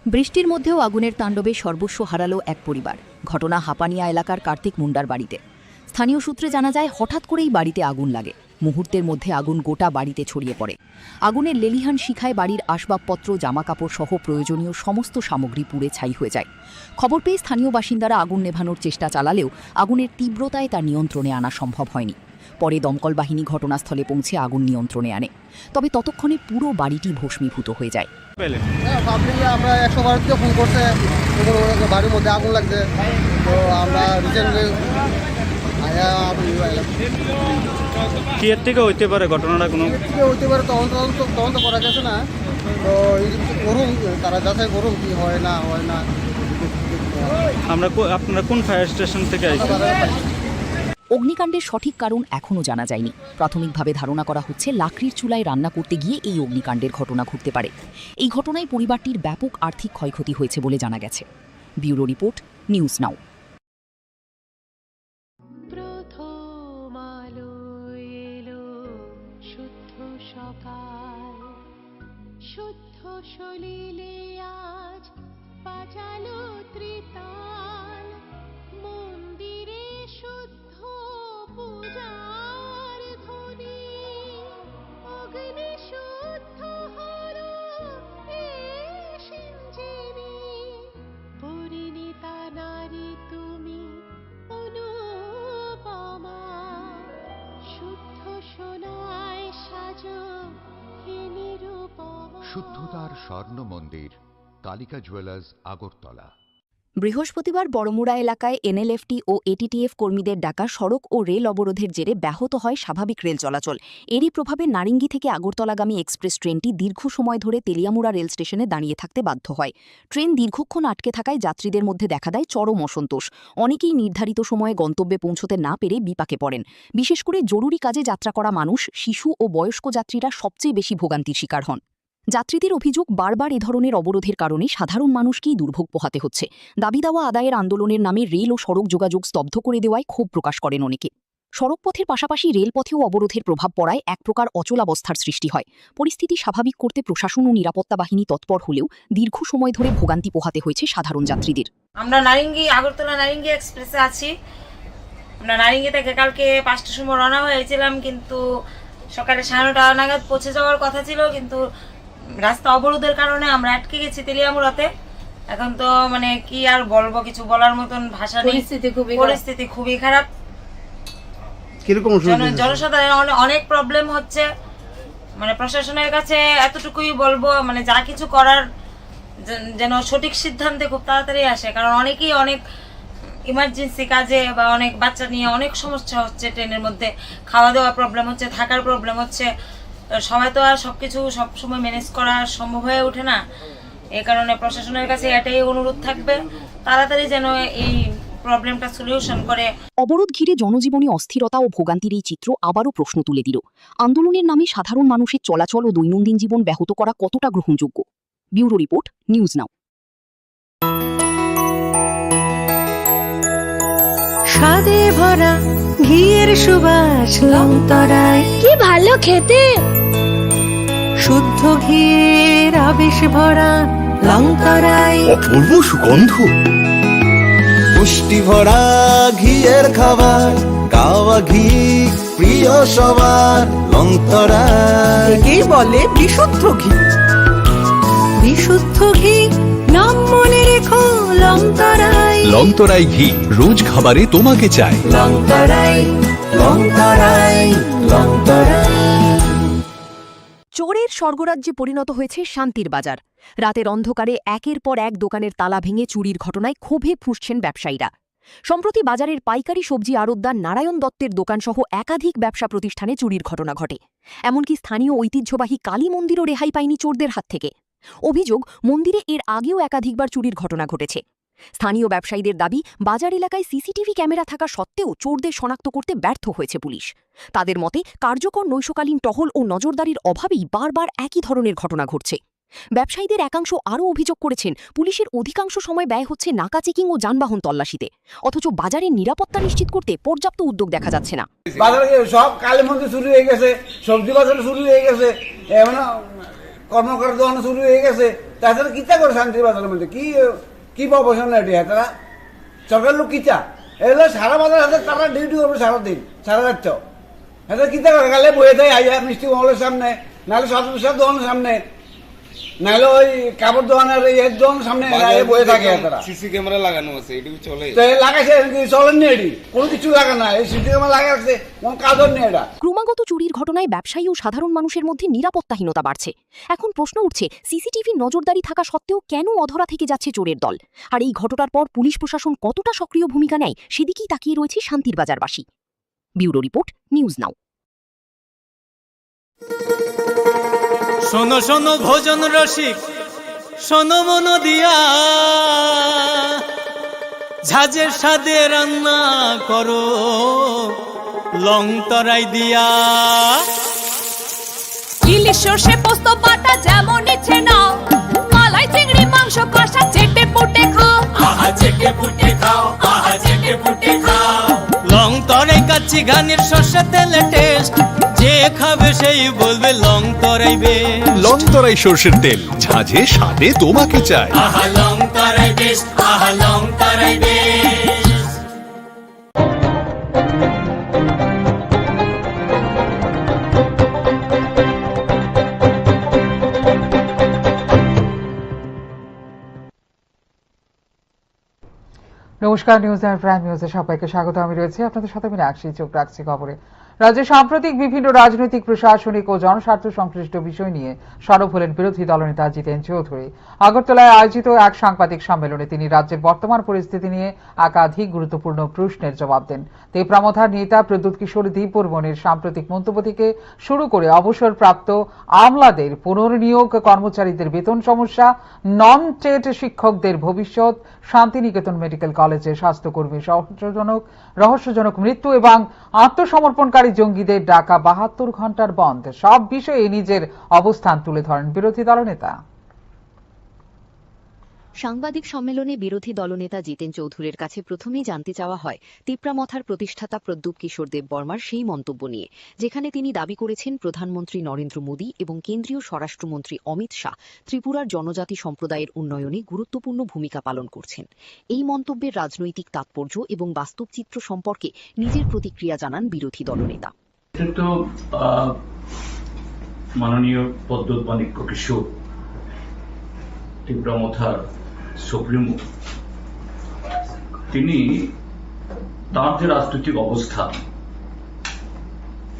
বৃষ্টির মধ্যেও আগুনের তাণ্ডবে সর্বস্ব হারালো এক পরিবার। ঘটনা হাপানিয়া এলাকার কার্তিক মুন্ডার বাড়িতে। স্থানীয় সূত্রে জানা যায়, হঠাৎ করেই বাড়িতে আগুন লাগে। মুহূর্তের মধ্যে আগুন গোটা বাড়িতে ছড়িয়ে পড়ে। আগুনের লেলিহান শিখায় বাড়ির আসবাবপত্র, জামাকাপড় সহ প্রয়োজনীয় সমস্ত সামগ্রী পুড়ে ছাই হয়ে যায়। খবর পেয়ে স্থানীয় বাসিন্দারা আগুন নেভানোর চেষ্টা চালালেও আগুনের তীব্রতায় তা নিয়ন্ত্রণে আনা সম্ভব হয়নি। পরে দমকল বাহিনী ঘটনাস্থলে পৌঁছে আগুন নিয়ন্ত্রণে আনে, তবে ততক্ষণে পুরো বাড়িটি ভস্মীভূত হয়ে যায়। আমরা 112 ফোন করছে, বাড়ির মধ্যে আগুন লাগছে, তো আমরা রিসেন্টলি কি এর থেকে হইতে পারে ঘটনাটা? কোনো হইতে পারে, তদন্ত করা গেছে না, তো করুন, তারা যাচাই করুন কি হয় না হয় না। আপনারা কোন ফায়ার স্টেশন থেকে আসছেন? অগ্নিকাণ্ডের সঠিক কারণ এখনও জানা যায়নি। প্রাথমিকভাবে ধারণা করা হচ্ছে লাকড়ির চুলায় রান্না করতে গিয়ে এই অগ্নিকাণ্ডের ঘটনা ঘটতে পারে। এই ঘটনায় পরিবারটির ব্যাপক আর্থিক ক্ষয়ক্ষতি হয়েছে বলে জানা গেছে। ব্যুরো রিপোর্ট, নিউজ নাও। প্রথম আলো এলো, শুদ্ধ সকাল, শুদ্ধ সলিলে আজ বাজালো ত্রিতাল, মন্দিরে শুদ্ধ পূজার ধ্বনি, অগ্নি শুদ্ধ হলো সিঞ্জিনী, পরিণীতা নারী তুমি অনুপমা, শুদ্ধ সোনায় সাজো হে নিরুপমা। শুদ্ধতার স্বর্ণ মন্দির, কালিকা জুয়েলার্স, আগরতলা। বৃহস্পতিবার বড়মুড়া এলাকায় এনএলএফটি ও এটিটিএফ কর্মীদের ডাকা সড়ক ও রেল অবরোধের জেরে ব্যাহত হয় স্বাভাবিক রেল চলাচল। এরই প্রভাবে নারিঙ্গি থেকে আগরতলাগামী এক্সপ্রেস ট্রেনটি দীর্ঘ সময় ধরে তেলিয়ামুড়া রেল স্টেশনে দাঁড়িয়ে থাকতে বাধ্য হয়। ট্রেন দীর্ঘক্ষণ আটকে থাকায় যাত্রীদের মধ্যে দেখা দেয় চরম অসন্তোষ। অনেকেই নির্ধারিত সময়ে গন্তব্যে পৌঁছতে না পেরে বিপাকে পড়েন। বিশেষ করে জরুরি কাজে যাত্রা করা মানুষ, শিশু ও বয়স্ক যাত্রীরা সবচেয়ে বেশি ভোগান্তির শিকার হন। যাত্রীদের অভিযোগ, বারবার এ ধরনের অবরোধের কারণে সাধারণ মানুষকেই দুর্ভোগ পোহাতে হচ্ছে। দাবি দাওয়া আদায়ের আন্দোলনের নামে রেল ও সড়ক যোগাযোগ স্তব্ধ করে দেওয়ায় ক্ষোভ প্রকাশ করেন অনেকে। সড়কপথের পাশাপাশি রেলপথেও অবরোধের প্রভাব পড়ায় এক প্রকার অচলাবস্থার সৃষ্টি হয়। পরিস্থিতি স্বাভাবিক করতে প্রশাসন ও নিরাপত্তা বাহিনী তৎপর হলেও দীর্ঘ সময় ধরে ভোগান্তি পোহাতে হয়েছে সাধারণ যাত্রীদের। আমরা আগরতলা নারিঙ্গি এক্সপ্রেসে আছি। আমরা নারিঙ্গি থেকে কালকে 5টার সময় রওনা হয়েছিলাম, কিন্তু সকালে 9:30 নাগাদ পৌঁছে যাওয়ার কথা ছিল, কিন্তু রাস্তা অবরোধের কারণে আমরা আটকে গেছি তেলিয়ামুড়াতে। এখন তো মানে কি আর বলবো, কিছু বলার মতন ভাষা নেই, পরিস্থিতি খুবই খারাপ। কিরকম জনসাধারণের অনেক প্রবলেম হচ্ছে, মানে প্রশাসনের কাছে এতটুকুই বলবো, মানে যা কিছু করার যেন সঠিক সিদ্ধান্তে খুব তাড়াতাড়ি আসে, কারণ অনেকেই অনেক ইমার্জেন্সি কাজে বা অনেক বাচ্চা নিয়ে অনেক সমস্যা হচ্ছে, ট্রেনের মধ্যে খাওয়া দাওয়া প্রবলেম হচ্ছে, থাকার প্রবলেম হচ্ছে। তো সবাই তো আর সবকিছু সবসময় ম্যানেজ করা সম্ভব হয়ে ওঠে না। এই কারণে প্রশাসনের কাছে এটাই অনুরোধ থাকবে, তাড়াতাড়ি যেন এই প্রবলেমটা সলিউশন করে। অবরোধ ঘিরে জনজীবনে অস্থিরতা ও ভোগান্তির এই চিত্র আবারও প্রশ্ন তুলে দিল, আন্দোলনের নামে সাধারণ মানুষের চলাচল ও দৈনন্দিন জীবন ব্যাহত করা কতটা গ্রহণযোগ্য। ব্যুরো রিপোর্ট, নিউজ নাও। স্বাদে ভরা ঘিয়ের সুবাস লংতরায়, কি ভালো খেতে। শুদ্ধ ঘিয়ের আবেশ ভরা লংতরায়, অপূর্ব সুগন্ধ। পুষ্টি ভরা ঘিয়ের খাবার, কাওয়া ঘি প্রিয় সবার। লংতরা কি বলে বিশুদ্ধ ঘি। বিশুদ্ধ ঘি নাম মনে রেখো লংতরায়। লংতরাই ঘি রোজ খাবারে তোমাকে চাই। লংতরাই লংতরাই লংতরাই। চোরের স্বর্গরাজ্যে পরিণত হয়েছে শান্তির বাজার। রাতের অন্ধকারে একের পর এক দোকানের তালা ভেঙে চুরির ঘটনায় ক্ষোভে ফুঁসছেন ব্যবসায়ীরা। সম্প্রতি বাজারের পাইকারি সবজি আড়তদার নারায়ণ দত্তের দোকানসহ একাধিক ব্যবসা প্রতিষ্ঠানে চুরির ঘটনা ঘটে। এমনকি স্থানীয় ঐতিহ্যবাহী কালী মন্দিরও রেহাই পায়নি চোরদের হাত থেকে। অভিযোগ, মন্দিরে এর আগেও একাধিকবার চুরির ঘটনা ঘটেছে। স্থানীয় ব্যবসায়ীদের দাবি, বাজার এলাকায় সিসিটিভি ক্যামেরা থাকা সত্ত্বেও চোরদের শনাক্ত করতে ব্যর্থ হয়েছে পুলিশ। তাদের মতে, কার্যকর নৈশকালীন টহল ও নজরদারির অভাবেই বারবার একই ধরনের ঘটনা ঘটছে। ব্যবসায়ীদের একাংশ আরও অভিযোগ করেছেন, পুলিশের অধিকাংশ সময় ব্যয় হচ্ছে নাকা চেকিং ও যানবাহন তল্লাশিতে, অথচ বাজারের নিরাপত্তা নিশ্চিত করতে পর্যাপ্ত উদ্যোগ দেখা যাচ্ছে না। বাজারে সব কালী মন্দির শুরু হয়ে গেছে, সবজি বাজার শুরু হয়ে গেছে, এমন কর্মকর্তা দোকান শুরু হয়ে গেছে। তাছাড়া কিতা করে শান্তির বাজারের মধ্যে কি প্রফেশন এটি? তারা সরকার লোক কিতা এগুলো সারা বাজার হাতে তারা ডিউটি করবে সারাদিন সারা রাত। হ্যাঁ কিতা করে গালে বয়ে দেয় আইয়া মিষ্টি মহলের সামনে, নাহলে সব দোকানের সামনে, নাহলে ওই কাপড় দোকানের এর দোকানের সামনে বয়ে থাকে। সিসি ক্যামেরা লাগানো আছে, এটুকু চলে লাগাইছে, চলেননি এটি, কোনো কিছু লাগা না। এই সিসি ক্যামেরা লাগাচ্ছে, কোন কাজও নেই এটা। ক্রমাগত চুরির ঘটনায় ব্যবসায়ী ও সাধারণ মানুষের মধ্যে নিরাপত্তাহীনতা বাড়ছে। এখন প্রশ্ন উঠছে, সিসিটিভির নজরদারি থাকা সত্ত্বেও কেন অধরা থেকে যাচ্ছে চোরের দল? আর এই ঘটনার পর পুলিশ প্রশাসন কতটা সক্রিয় ভূমিকা নেয়, সেদিকেই তাকিয়ে রয়েছে শান্তির বাজারবাসী। Bureau report, news now. শোনো শোনো ভোজন রসিক, শোনো মন দিয়া, ঝাঁঝের স্বাদে রান্না করো লংতরাই দিয়া। ইলিশ সর্ষে পোস্ত বাটা যেমন ইচ্ছে নাও, মালাই চিংড়ি মাংস কষা চেটে পুটে খাও। আহা চেটে পুটে খাও, আহা চেটে পুটে খাও। লংতরাই কাচ্চি ঘানির সর্ষে তেলে টেস্ট, যে খাবে সেই বলবে লংতরাই বেশ। লংতরাই সর্ষের তেল, ঝাঁঝে স্বাদে তোমাকে চাই। আহা লংতরাই বেশ, আহা লংতরাই বেশ। নমস্কার, নিউজ আর প্রাইম নিউজে সবাইকে স্বাগত। আমি রয়েছি আপনাদের সাথে, আমি রাখছি, চোখ রাখছি খবরে। রাজ্যে সাম্প্রতিক বিভিন্ন রাজনৈতিক, প্রশাসনিক ও জনস্বার্থ সংশ্লিষ্ট বিষয় নিয়ে সরব হলেন বিরোধী দলনেতা জিতেন চৌধুরী। আগরতলায় আয়োজিত এক সাংবাদিক সম্মেলনে তিনি রাজ্যের বর্তমান পরিস্থিতি নিয়ে একাধিক গুরুত্বপূর্ণ প্রশ্নের জবাব দেন। তেপরামথার নেতা প্রদ্যুৎ কিশোর দীপবর্মনের সাম্প্রতিক মন্তব্য থেকে শুরু করে অবসরপ্রাপ্ত আমলাদের পুনর্নিয়োগ, কর্মচারীদের বেতন সমস্যা, নন টেট শিক্ষকদের ভবিষ্যৎ, শান্তিনিকেতন মেডিকেল কলেজে স্বাস্থ্যকর্মী রহস্যজনক মৃত্যু এবং আত্মসমর্পণকারী জঙ্গিদের ডাকা ৭২ ঘন্টার বন্ধ, সব বিষয়ে নিজের অবস্থান তুলে ধরেন বিরোধী দলনেতা। সাংবাদিক সম্মেলনে বিরোধী দলনেতা জিতেন চৌধুরীর কাছে প্রথমেই জানতে চাওয়া হয় তিপ্রামথার প্রতিষ্ঠাতা প্রদ্যুৎ কিশোর দেববর্মার সেই মন্তব্য নিয়ে, যেখানে তিনি দাবি করেছেন প্রধানমন্ত্রী নরেন্দ্র মোদী এবং কেন্দ্রীয় স্বরাষ্ট্রমন্ত্রী অমিত শাহ ত্রিপুরার জনজাতি সম্প্রদায়ের উন্নয়নে গুরুত্বপূর্ণ ভূমিকা পালন করছেন। এই মন্তব্যের রাজনৈতিক তাৎপর্য এবং বাস্তব চিত্র সম্পর্কে নিজের প্রতিক্রিয়া জানান বিরোধী দলনেতা। মাননীয় প্রদ্যুৎ মাণিক্য কিশোর তিপ্রামথার সুপ্রিমো, তিনি তার যে রাজনৈতিক অবস্থান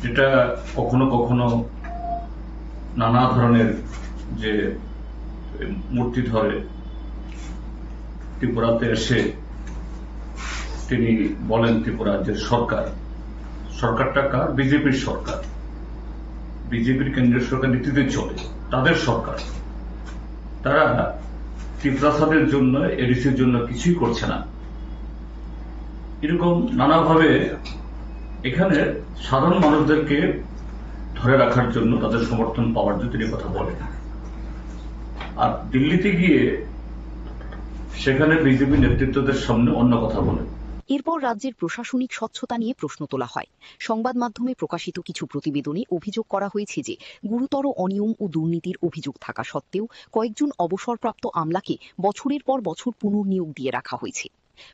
যেটা কখনো কখনো নানা ধরনের যে মূর্তি ধরে ত্রিপুরাতে এসে তিনি বলেন ত্রিপুরার যে সরকারটা কার? বিজেপির সরকার, বিজেপির কেন্দ্রীয় সরকার নীতিতে চলে, তাদের সরকার। তারা ত্রিপুরাসাদের জন্য, এডিসির জন্য কিছুই করছে না। এরকম নানাভাবে এখানে সাধারণ মানুষদেরকে ধরে রাখার জন্য, তাদের সমর্থন পাওয়ার জন্য তিনি কথা বলেন। আর দিল্লিতে গিয়ে সেখানে বিজেপি নেতৃত্বদের সামনে অন্য কথা বলেন। এরপর রাজ্যের প্রশাসনিক স্বচ্ছতা নিয়ে প্রশ্ন তোলা হয়। সংবাদ মাধ্যমে প্রকাশিত কিছু প্রতিবেদনে অভিযোগ করা হয়েছে যে গুরুতর অনিয়ম ও দুর্নীতির অভিযোগ থাকা সত্ত্বেও কয়েকজন অবসরপ্রাপ্ত আমলাকে বছরের পর বছর পুনর্নিয়োগ দিয়ে রাখা হয়েছে।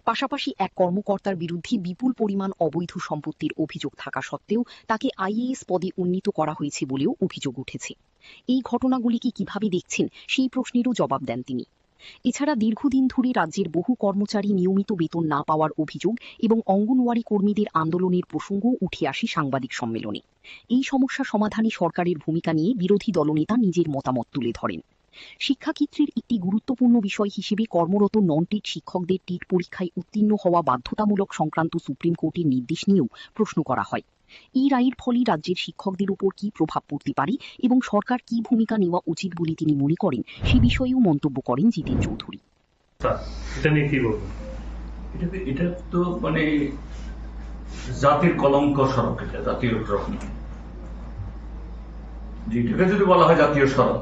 পাশাপাশি এক কর্মকর্তার বিরুদ্ধে বিপুল পরিমাণ অবৈধ সম্পত্তির অভিযোগ থাকা সত্ত্বেও তাকে আইএএস পদে উন্নীত করা হয়েছে বলেও অভিযোগ উঠেছে। এই ঘটনাগুলিকে কিভাবে দেখছেন সেই প্রশ্নেরও জবাব দেন তিনি। এছাড়া দীর্ঘদিন ধরে রাজ্যের বহু কর্মচারী নিয়মিত বেতন না পাওয়ার অভিযোগ এবং অঙ্গনওয়াড়ি কর্মীদের আন্দোলনের প্রসঙ্গ উঠে আসে সাংবাদিক সম্মেলনে। এই সমস্যা সমাধানে সরকারের ভূমিকা নিয়ে বিরোধী দলনেতা নিজের মতামত তুলে ধরেন। শিক্ষাক্ষেত্রের একটি গুরুত্বপূর্ণ বিষয় হিসেবে কর্মরত নন টিট শিক্ষকদের টিট পরীক্ষায় উত্তীর্ণ হওয়া বাধ্যতামূলক সংক্রান্ত সুপ্রিম কোর্টের নির্দেশ নিয়েও প্রশ্ন করা হয়। এই রায়ের ফলে রাজ্যের শিক্ষকদের উপর কি প্রভাব পড়তে পারে এবং সরকার কি ভূমিকা নেওয়া উচিত বলে তিনি মনে করেন, সে বিষয়েও মন্তব্য করেন জিতেন চৌধুরী। এটা নিয়ে কি বলবো? এটা তো মানে জাতির কলঙ্ক সড়ক, এটা জাতীয় রকম। যেটাকে যদি বলা হয় জাতীয় সড়ক,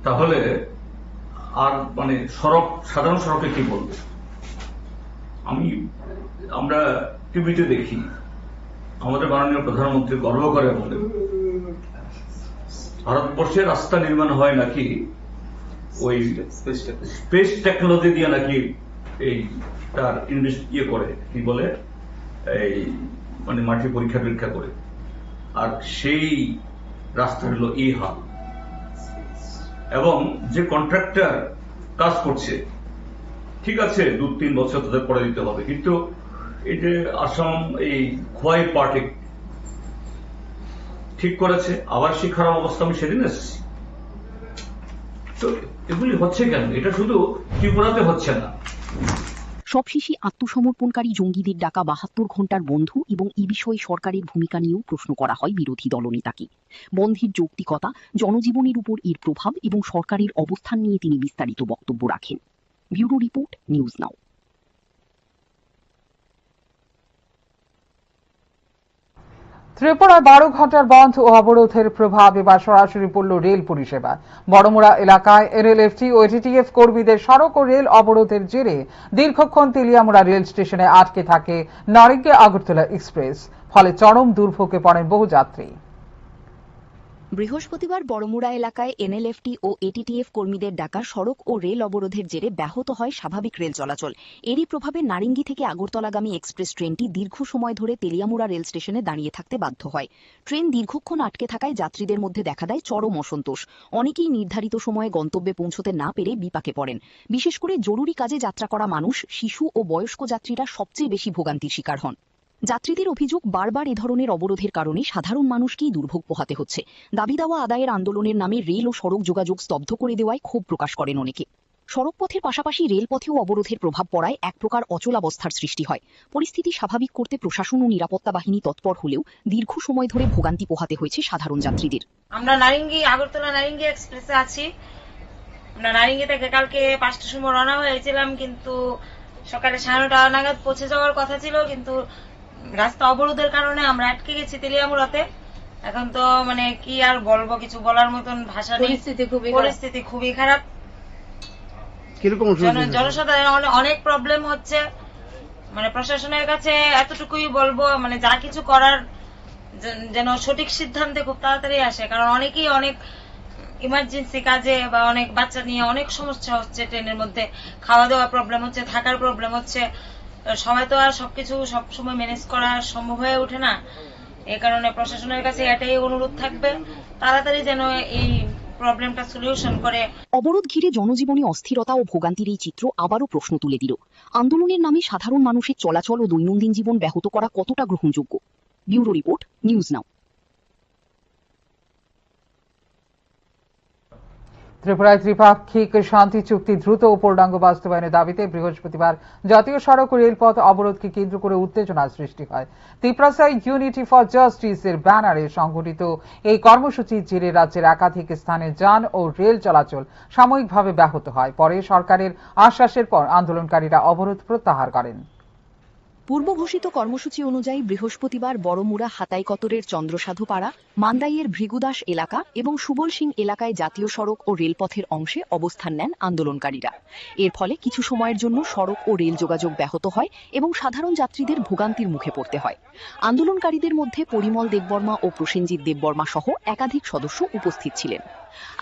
তাহলে আর মানে সড়ক, সাধারণ সড়কে কি বলবো? আমরা টিভিতে দেখি আমাদের মাননীয় প্রধানমন্ত্রী গর্ব করে বলে ভারতবর্ষের রাস্তা নির্মাণ হয় নাকি ওই স্পেস টেকনোলজি দিয়ে, নাকি এই তার করে কি বলে এই মানে মাটি পরীক্ষা করে। আর সেই রাস্তা হলো এই হাল। এবং যে কন্ট্রাক্টর কাজ করছে, ঠিক আছে 2-3 বছর তাদের পরে দিতে হবে, কিন্তু এই যে আসাম এই খোয়াই পার্টি ঠিক করেছে, আবার সেই খারাপ অবস্থা আমি সেদিন এসেছি। তো এগুলি হচ্ছে কেন? এটা শুধু ত্রিপুরাতে হচ্ছে না। সবশেষে আত্মসমর্পণকারী জঙ্গিদের ডাকা 72 ঘণ্টার বন্ধ এবং এই বিষয়ে সরকারের ভূমিকা নিয়েও প্রশ্ন করা হয় বিরোধী দলনেতাকে। বন্ধের যৌক্তিকতা, জনজীবনের উপর এর প্রভাব এবং সরকারের অবস্থান নিয়ে তিনি বিস্তারিত বক্তব্য রাখেন। ব্যুরো রিপোর্ট, নিউজ নাও। ত্রিপুরায় 12 ঘণ্টার বন্ধ ও অবরোধের প্রভাব এবার সরাসরি পড়ল রেল পরিষেবা। বড়মুড়া এলাকায় এনএলএফটি ও এটিটিএফ কর্মীদের সড়ক ও রেল অবরোধের জেরে দীর্ঘক্ষণ তেলিয়ামুড়া রেল স্টেশনে আটকে থাকে নারিঙ্গি আগরতলা এক্সপ্রেস, ফলে চরম দুর্ভোগে পড়েন বহু যাত্রী। বৃহস্পতিবার বড়মুড়া এলাকায় এনএলএফটি ও এটিটিএফ কর্মীদের ডাকা সড়ক ও রেল অবরোধের জেরে ব্যাহত হয় স্বাভাবিক রেল চলাচল। এরই প্রভাবে নারিঙ্গি থেকে আগরতলাগামী এক্সপ্রেস ট্রেনটি দীর্ঘ সময় ধরে তেলিয়ামুড়া রেল স্টেশনে দাঁড়িয়ে থাকতে বাধ্য হয়। ট্রেন দীর্ঘক্ষণ আটকে থাকায় যাত্রীদের মধ্যে দেখা দেয় চরম অসন্তোষ। অনেকেই নির্ধারিত সময়ে গন্তব্যে পৌঁছতে না পেরে বিপাকে পড়েন। বিশেষ করে জরুরি কাজে যাত্রা করা মানুষ, শিশু ও বয়স্ক যাত্রীরা সবচেয়ে বেশি ভোগান্তির শিকার হন। যাত্রীদের অভিযোগ, বারবার এ ধরনের অবরোধের কারণে সাধারণ মানুষকেই দুর্ভোগ পোহাতে হচ্ছে। দাবি দাওয়া আদায়ের আন্দোলনের নামে রেল ও সড়ক যোগাযোগ স্তব্ধ করে দেওয়ায় ক্ষোভ প্রকাশ করেন অনেকে। সড়কপথের পাশাপাশি রেলপথেও অবরোধের প্রভাব পড়ায় এক প্রকার অচলাবস্থার সৃষ্টি হয়। পরিস্থিতি স্বাভাবিক করতে প্রশাসন ও নিরাপত্তা বাহিনী তৎপর হলেও দীর্ঘ সময় ধরে ভোগান্তি পোহাতে হয়েছে সাধারণ যাত্রীদের। আমরা আগরতলা নারিঙ্গি এক্সপ্রেসে আছি। আমরা নারিঙ্গি থেকে কালকে 5টার সময় রওনা হয়েছিলাম, কিন্তু সকালে 9:30 নাগাদ পৌঁছে যাওয়ার কথা ছিল, কিন্তু রাস্তা অবরোধের কারণে আমরা আটকে গেছি তেলিয়ামুড়াতে। এখন তো মানে কি আর বলবো, কিছু বলার মতন ভাষা নেই। পরিস্থিতি খুবই খারাপ। জনসাধারণ অনেক প্রবলেম হচ্ছে। মানে প্রশাসনের কাছে এতটুকুই বলবো, মানে যা কিছু করার যেন সঠিক সিদ্ধান্তে খুব তাড়াতাড়ি আসে, কারণ অনেকেই অনেক ইমার্জেন্সি কাজে বা অনেক বাচ্চা নিয়ে অনেক সমস্যা হচ্ছে। ট্রেনের মধ্যে খাওয়া দাওয়া প্রবলেম হচ্ছে, থাকার প্রবলেম হচ্ছে। সবাই তো আর সবকিছু সবসময় ম্যানেজ করা সম্ভব হয়ে ওঠে না। এই কারণে প্রশাসনের কাছে এটাই অনুরোধ থাকবে, তাড়াতাড়ি যেন এই প্রবলেমটা সলিউশন করে। অবরোধ ঘিরে জনজীবনে অস্থিরতা ও ভোগান্তির এই চিত্র আবারও প্রশ্ন তুলে দিল, আন্দোলনের নামে সাধারণ মানুষের চলাচল ও দৈনন্দিন জীবন ব্যাহত করা কতটা গ্রহণযোগ্য। ব্যুরো রিপোর্ট, নিউজ নাও। ত্রিপুরায় ত্রিপাক্ষিক শান্তি চুক্তি দ্রুত ও পূর্ণাঙ্গ বাস্তবায়নের দাবিতে বৃহস্পতিবার জাতীয় সড়ক ও রেলপথ অবরোধকে কেন্দ্র করে উত্তেজনার সৃষ্টি হয়। ত্রিপুরায় ইউনিটি ফর জাস্টিস এর ব্যানারে সংগঠিত এই কর্মসূচির জেরে রাজ্যের একাধিক স্থানে যান ও রেল চলাচল সাময়িকভাবে ব্যাহত হয়। পরে সরকারের আশ্বাসের পর আন্দোলনকারীরা অবরোধ প্রত্যাহার করেন। পূর্ব ঘোষিত কর্মসূচি অনুযায়ী বৃহস্পতিবার বড়মুড়া হাতাইকতরের চন্দ্রসাধুপাড়া, মান্দাইয়ের ভৃগুদাস এলাকা এবং সুবল সিং এলাকায় জাতীয় সড়ক ও রেলপথের অংশে অবস্থান নেন আন্দোলনকারীরা। এর ফলে কিছু সময়ের জন্য সড়ক ও রেল যোগাযোগ ব্যাহত হয় এবং সাধারণ যাত্রীদের ভোগান্তির মুখে পড়তে হয়। আন্দোলনকারীদের মধ্যে পরিমল দেববর্মা ও প্রসেনজিৎ দেববর্মা সহ একাধিক সদস্য উপস্থিত ছিলেন।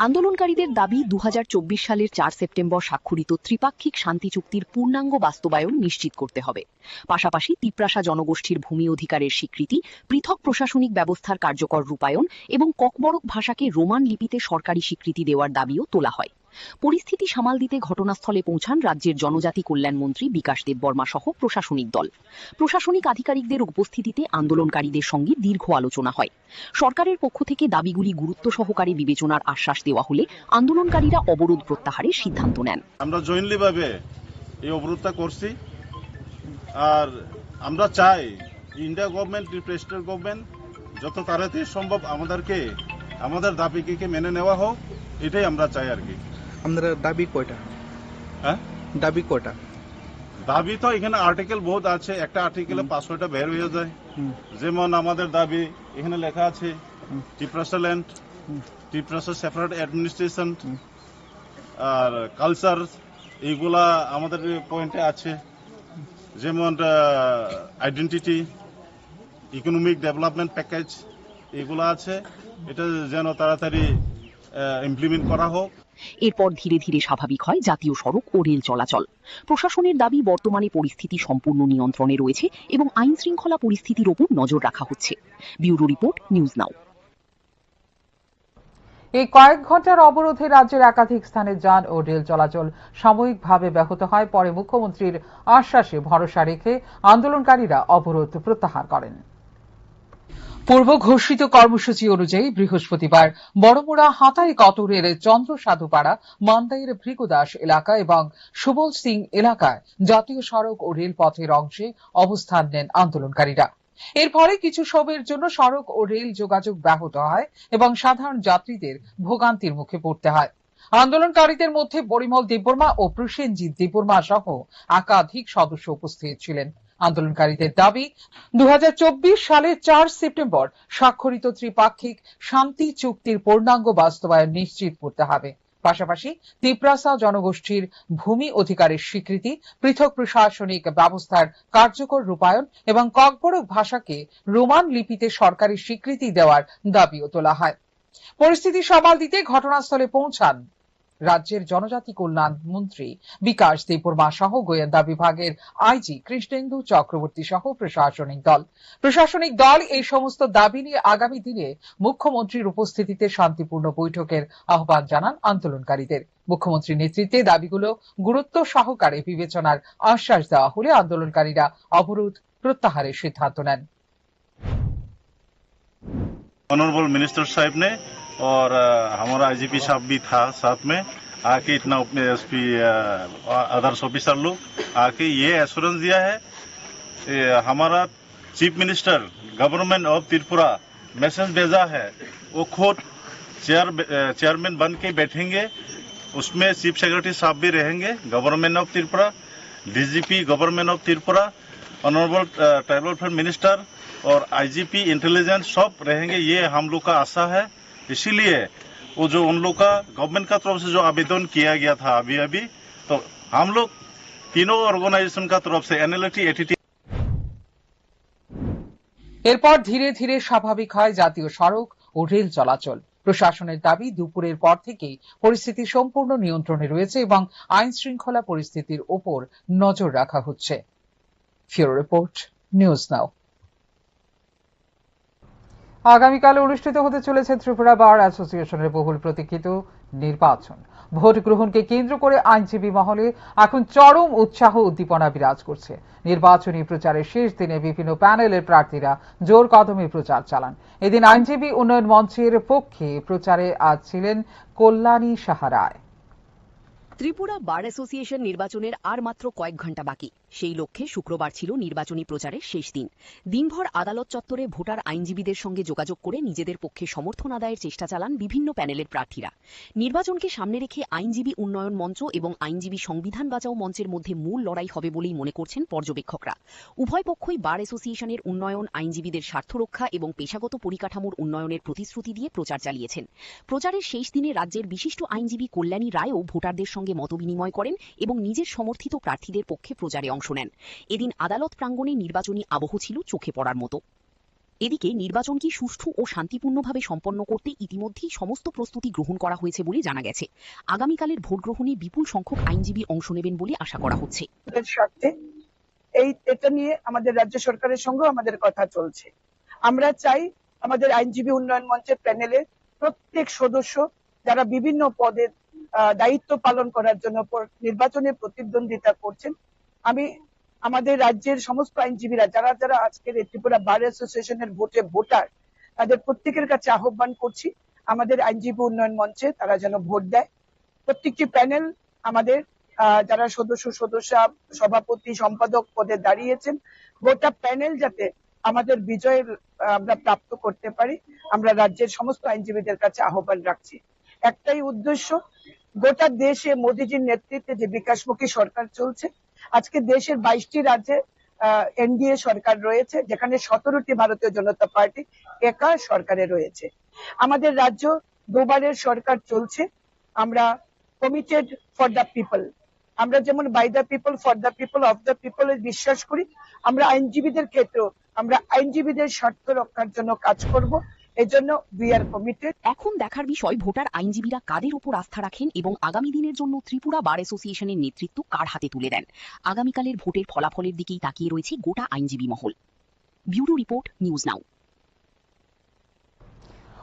আন্দোলনকারীদের দাবি 2024 সালের 4 সেপ্টেম্বর স্বাক্ষরিত ত্রিপাক্ষিক শান্তি চুক্তির পূর্ণাঙ্গ বাস্তবায়ন নিশ্চিত করতে হবে। পাশাপাশি তিপ্রাসা জনগোষ্ঠীর ভূমি অধিকারের স্বীকৃতি, পৃথক প্রশাসনিক ব্যবস্থার কার্যকর রূপায়ণ এবং ককবরক ভাষাকে রোমান লিপিতে সরকারি স্বীকৃতি দেওয়ার দাবিও তোলা হয়। পরিস্থিতি সামাল দিতে ঘটনাস্থলে পৌঁছান রাজ্যের জনজাতি কল্যাণ মন্ত্রী বিকাশ দেববর্মা সহ প্রশাসনিক দল। প্রশাসনিক আধিকারিকদের উপস্থিতিতে আন্দোলনকারীদের সঙ্গে দীর্ঘ আলোচনা হয়। সরকারের পক্ষ থেকে দাবিগুলি গুরুত্ব সহকারে বিবেচনার আশ্বাস দেওয়া হলে আন্দোলনকারীরা অবরোধ প্রত্যাহারের সিদ্ধান্ত নেন। আমরা জয়েন্টলি ভাবে এই অবরোধটা করছি, আর আমরা চাই ইন্ডিয়া গভর্নমেন্ট, স্টেট গভর্নমেন্ট যত তাড়াতাড়ি সম্ভব আমাদেরকে আমাদের দাবিকে মেনে নেওয়া হোক, এটাই আমরা চাই আর কি। আমাদের দাবি কয়টা? হ্যাঁ, দাবি কয়টা? দাবি তো এখানে আর্টিকেল বহুত আছে, একটা আর্টিকেলে 500টা বের হয়ে যায়। যেমন আমাদের দাবি এখানে লেখা আছে Tripura land, Tripura separate administration আর কালচার, এইগুলা আমাদের পয়েন্টে আছে। যেমন আইডেন্টিটি, ইকোনমিক ডেভেলপমেন্ট প্যাকেজ, এগুলো আছে। এটা যেন তাড়াতাড়ি ইমপ্লিমেন্ট করা হোক। এরপর ধীরে ধীরে স্বাভাবিক হয় জাতীয় সড়ক ও রেল চলাচল। প্রশাসনের দাবি বর্তমানে পরিস্থিতি সম্পূর্ণ নিয়ন্ত্রণে রয়েছে এবং আইন শৃঙ্খলা পরিস্থিতির ওপর নজর রাখা হচ্ছে। ব্যুরো রিপোর্ট, নিউজ নাও। এই কয়েক ঘন্টার অবরোধে রাজ্যের একাধিক স্থানে যান ও রেল চলাচল সাময়িকভাবে ব্যাহত হয়। পরে মুখ্যমন্ত্রীর আশ্বাসে ভরসা রেখে আন্দোলনকারীরা অবরোধ প্রত্যাহার করেন। পূর্ব ঘোষিত কর্মসূচি অনুযায়ী বৃহস্পতিবার বড়মুড়া হাতাইকতরের চন্দ্রসাধুপাড়া, মান্দাইয়ের ভৃগুদাস এলাকা এবং সুবল সিং এলাকায় জাতীয় সড়ক ও রেলপথের অংশে অবস্থান নেন আন্দোলনকারীরা। এর ফলে কিছু সময়ের জন্য সড়ক ও রেল যোগাযোগ ব্যাহত হয় এবং সাধারণ যাত্রীদের ভোগান্তির মুখে পড়তে হয়। আন্দোলনকারীদের মধ্যে পরিমল দেববর্মা ও প্রসেনজিৎ দেববর্মা সহ একাধিক সদস্য উপস্থিত ছিলেন। আন্দোলনকারীদের দাবি 2024 সালের 4 সেপ্টেম্বর স্বাক্ষরিত ত্রিপাক্ষিক শান্তি চুক্তির পূর্ণাঙ্গ বাস্তবায়ন নিশ্চিত করতে হবে। পাশাপাশি তিপ্রাসা জনগোষ্ঠীর ভূমি অধিকারের স্বীকৃতি, পৃথক প্রশাসনিক ব্যবস্থার কার্যকর রূপায়ণ এবং ককবরক ভাষাকে রোমান লিপিতে সরকারি স্বীকৃতি দেওয়ার দাবিও তোলা হয়। পরিস্থিতি সামাল দিতে ঘটনাস্থলে পৌঁছান রাজ্যের জনজাতি কল্যাণ মন্ত্রী বিকাশ দেববর্মা সহ গোয়েন্দা বিভাগের আইজি কৃষ্ণেন্দু চক্রবর্তী সহ প্রশাসনিক দল এই সমস্ত দাবি নিয়ে আগামী দিনে মুখ্যমন্ত্রীর উপস্থিতিতে শান্তিপূর্ণ বৈঠকের আহ্বান জানান আন্দোলনকারীদের। মুখ্যমন্ত্রীর নেতৃত্বে দাবিগুলো গুরুত্ব সহকারে বিবেচনার আশ্বাস দেওয়া হলে আন্দোলনকারীরা অবরোধ প্রত্যাহারের সিদ্ধান্ত নেন। ऑनरेबल मिनिस्टर साहब ने और हमारा आईजीपी साहब भी था साथ में, आके इतना एसपी अदर्स ऑफिसर लोग आके ये एश्योरेंस दिया है। हमारा chief minister government of Tripura message भेजा है, वो खुद चेयरमैन बन के बैठेंगे, उसमें चीफ सेक्रेटरी साहब भी रहेंगे government of Tripura, DGP government of Tripura, honourable tribal welfare minister और आईजीपी इंटेलिजेंस सब रहेंगे। ये हम लोग का आशा है। इसीलिए वो जो उन लोग का गवर्नमेंट का तरफ से जो आवेदन किया गया था अभी तो हम लोग तीनों ऑर्गेनाइजेशन का तरफ से एनएलटी एटीटी। এরপর ধীরে ধীরে স্বাভাবিক হয় জাতীয় সড়ক ও রেল চলাচল। প্রশাসনের দাবি দুপুরের পর থেকেই পরিস্থিতি সম্পূর্ণ নিয়ন্ত্রণে রয়েছে এবং আইন শৃঙ্খলা পরিস্থিতির ওপর নজর রাখা হচ্ছে। ফিউরো রিপোর্ট, নিউজ নাও। আগামীকাল অনুষ্ঠিত হতে চলেছে ত্রিপুরা বার অ্যাসোসিয়েশনের বহুল প্রতীক্ষিত নির্বাচন। ভোট গ্রহণকে কেন্দ্র করে আইনজীবী মহলে এখন চরম উৎসাহ উদ্দীপনা বিরাজ করছে। নির্বাচনী প্রচারের শেষ দিনে বিভিন্ন প্যানেলের প্রার্থীরা জোর কদমে প্রচার চালান। এদিন আইনজীবী উন্নয়ন মঞ্চের পক্ষে প্রচারে আজ ছিলেন কল্যাণী সাহা রায়। ত্রিপুরা বার অ্যাসোসিয়েশন নির্বাচনের আর মাত্র কয়েক ঘন্টা বাকি। সেই লক্ষ্যে শুক্রবার ছিল নির্বাচনী প্রচারের শেষ দিন। দিনভর আদালত চত্বরে ভোটার আইনজীবীদের সঙ্গে যোগাযোগ করে নিজেদের পক্ষে সমর্থন আদায়ের চেষ্টা চালান বিভিন্ন প্যানেলের প্রার্থীরা। নির্বাচনকে সামনে রেখে আইনজীবী উন্নয়ন মঞ্চ এবং আইনজীবী সংবিধান বাঁচাও মঞ্চের মধ্যে মূল লড়াই হবে বলেই মনে করছেন পর্যবেক্ষকরা। উভয় পক্ষই বার অ্যাসোসিয়েশনের উন্নয়ন, আইনজীবীদের স্বার্থ রক্ষা এবং পেশাগত পরিকাঠামোর উন্নয়নের প্রতিশ্রুতি দিয়ে প্রচার চালিয়েছেন। প্রচারের শেষ দিনে রাজ্যের বিশিষ্ট আইনজীবী কল্যাণী রায়ও ভোটারদের সঙ্গে মতবিনিময় করেন এবং নিজের সমর্থিত প্রার্থীদের পক্ষে প্রচারে অংশ নেন। এদিন আদালত প্রাঙ্গণে নির্বাচনী আবহ ছিল চোখে পড়ার মতো। এদিকে নির্বাচনকে সুষ্ঠু ও শান্তিপূর্ণভাবে সম্পন্ন করতে ইতিমধ্যেই সমস্ত প্রস্তুতি গ্রহণ করা হয়েছে বলে জানা গেছে। আগামীকালের ভোট গ্রহণে বিপুল সংখ্যক আইনজীবী অংশ নেবেন বলে আশা করা হচ্ছে। এটা নিয়ে আমাদের রাজ্য সরকারের সঙ্গে আমাদের কথা চলছে। আমরা চাই আমাদের আইনজীবী উন্নয়ন মঞ্চের প্যানেলে প্রত্যেক সদস্য যারা বিভিন্ন পদে দায়িত্ব পালন করার জন্য নির্বাচনে প্রতিদ্বন্দ্বিতা করছেন, আমি আমাদের রাজ্যের সমস্ত আইনজীবীরা যারা যারা আজকের ত্রিপুরা বার অ্যাসোসিয়েশনের ভোটার, তাদের প্রত্যেকের কাছে আহ্বান করছি আমাদের আইনজীবী উন্নয়ন মঞ্চে তারা যেন ভোট দেয়। প্রত্যেকটি প্যানেল আমাদের যারা সদস্য, সভাপতি, সম্পাদক পদে দাঁড়িয়েছেন, গোটা প্যানেল যাতে আমাদের বিজয় আমরা প্রাপ্ত করতে পারি, আমরা রাজ্যের সমস্ত আইনজীবীদের কাছে আহ্বান রাখছি। একটাই উদ্দেশ্য, গোটা দেশে মোদীজির নেতৃত্বে যে বিকাশমুখী সরকার চলছে, আজকে দেশের 22টি রাজ্যে এনডিএ সরকার রয়েছে, যেখানে 17টি ভারতীয় জনতা পার্টি একা সরকারে রয়েছে। আমাদের রাজ্য দুবারের সরকার চলছে। আমরা কমিটেড ফর দ্য পিপল, আমরা যেমন by the people, for the people, of the people বিশ্বাস করি, আমরা আইনজীবীদের ক্ষেত্রেও আমরা আইনজীবীদের স্বার্থ রক্ষার জন্য কাজ করব। এজন্য উই আর কমিটেড। এখন দেখার বিষয় ভোটার আইনজীবীরা কাদের উপর আস্থা রাখেন এবং আগামী দিনের জন্য ত্রিপুরা বার অ্যাসোসিয়েশনের নেতৃত্ব কার হাতে তুলে দেন। আগামীকালের ভোটের ফলাফলের দিকেই তাকিয়ে রয়েছে গোটা আইনজীবী মহল। ব্যুরো রিপোর্ট, নিউজ নাও।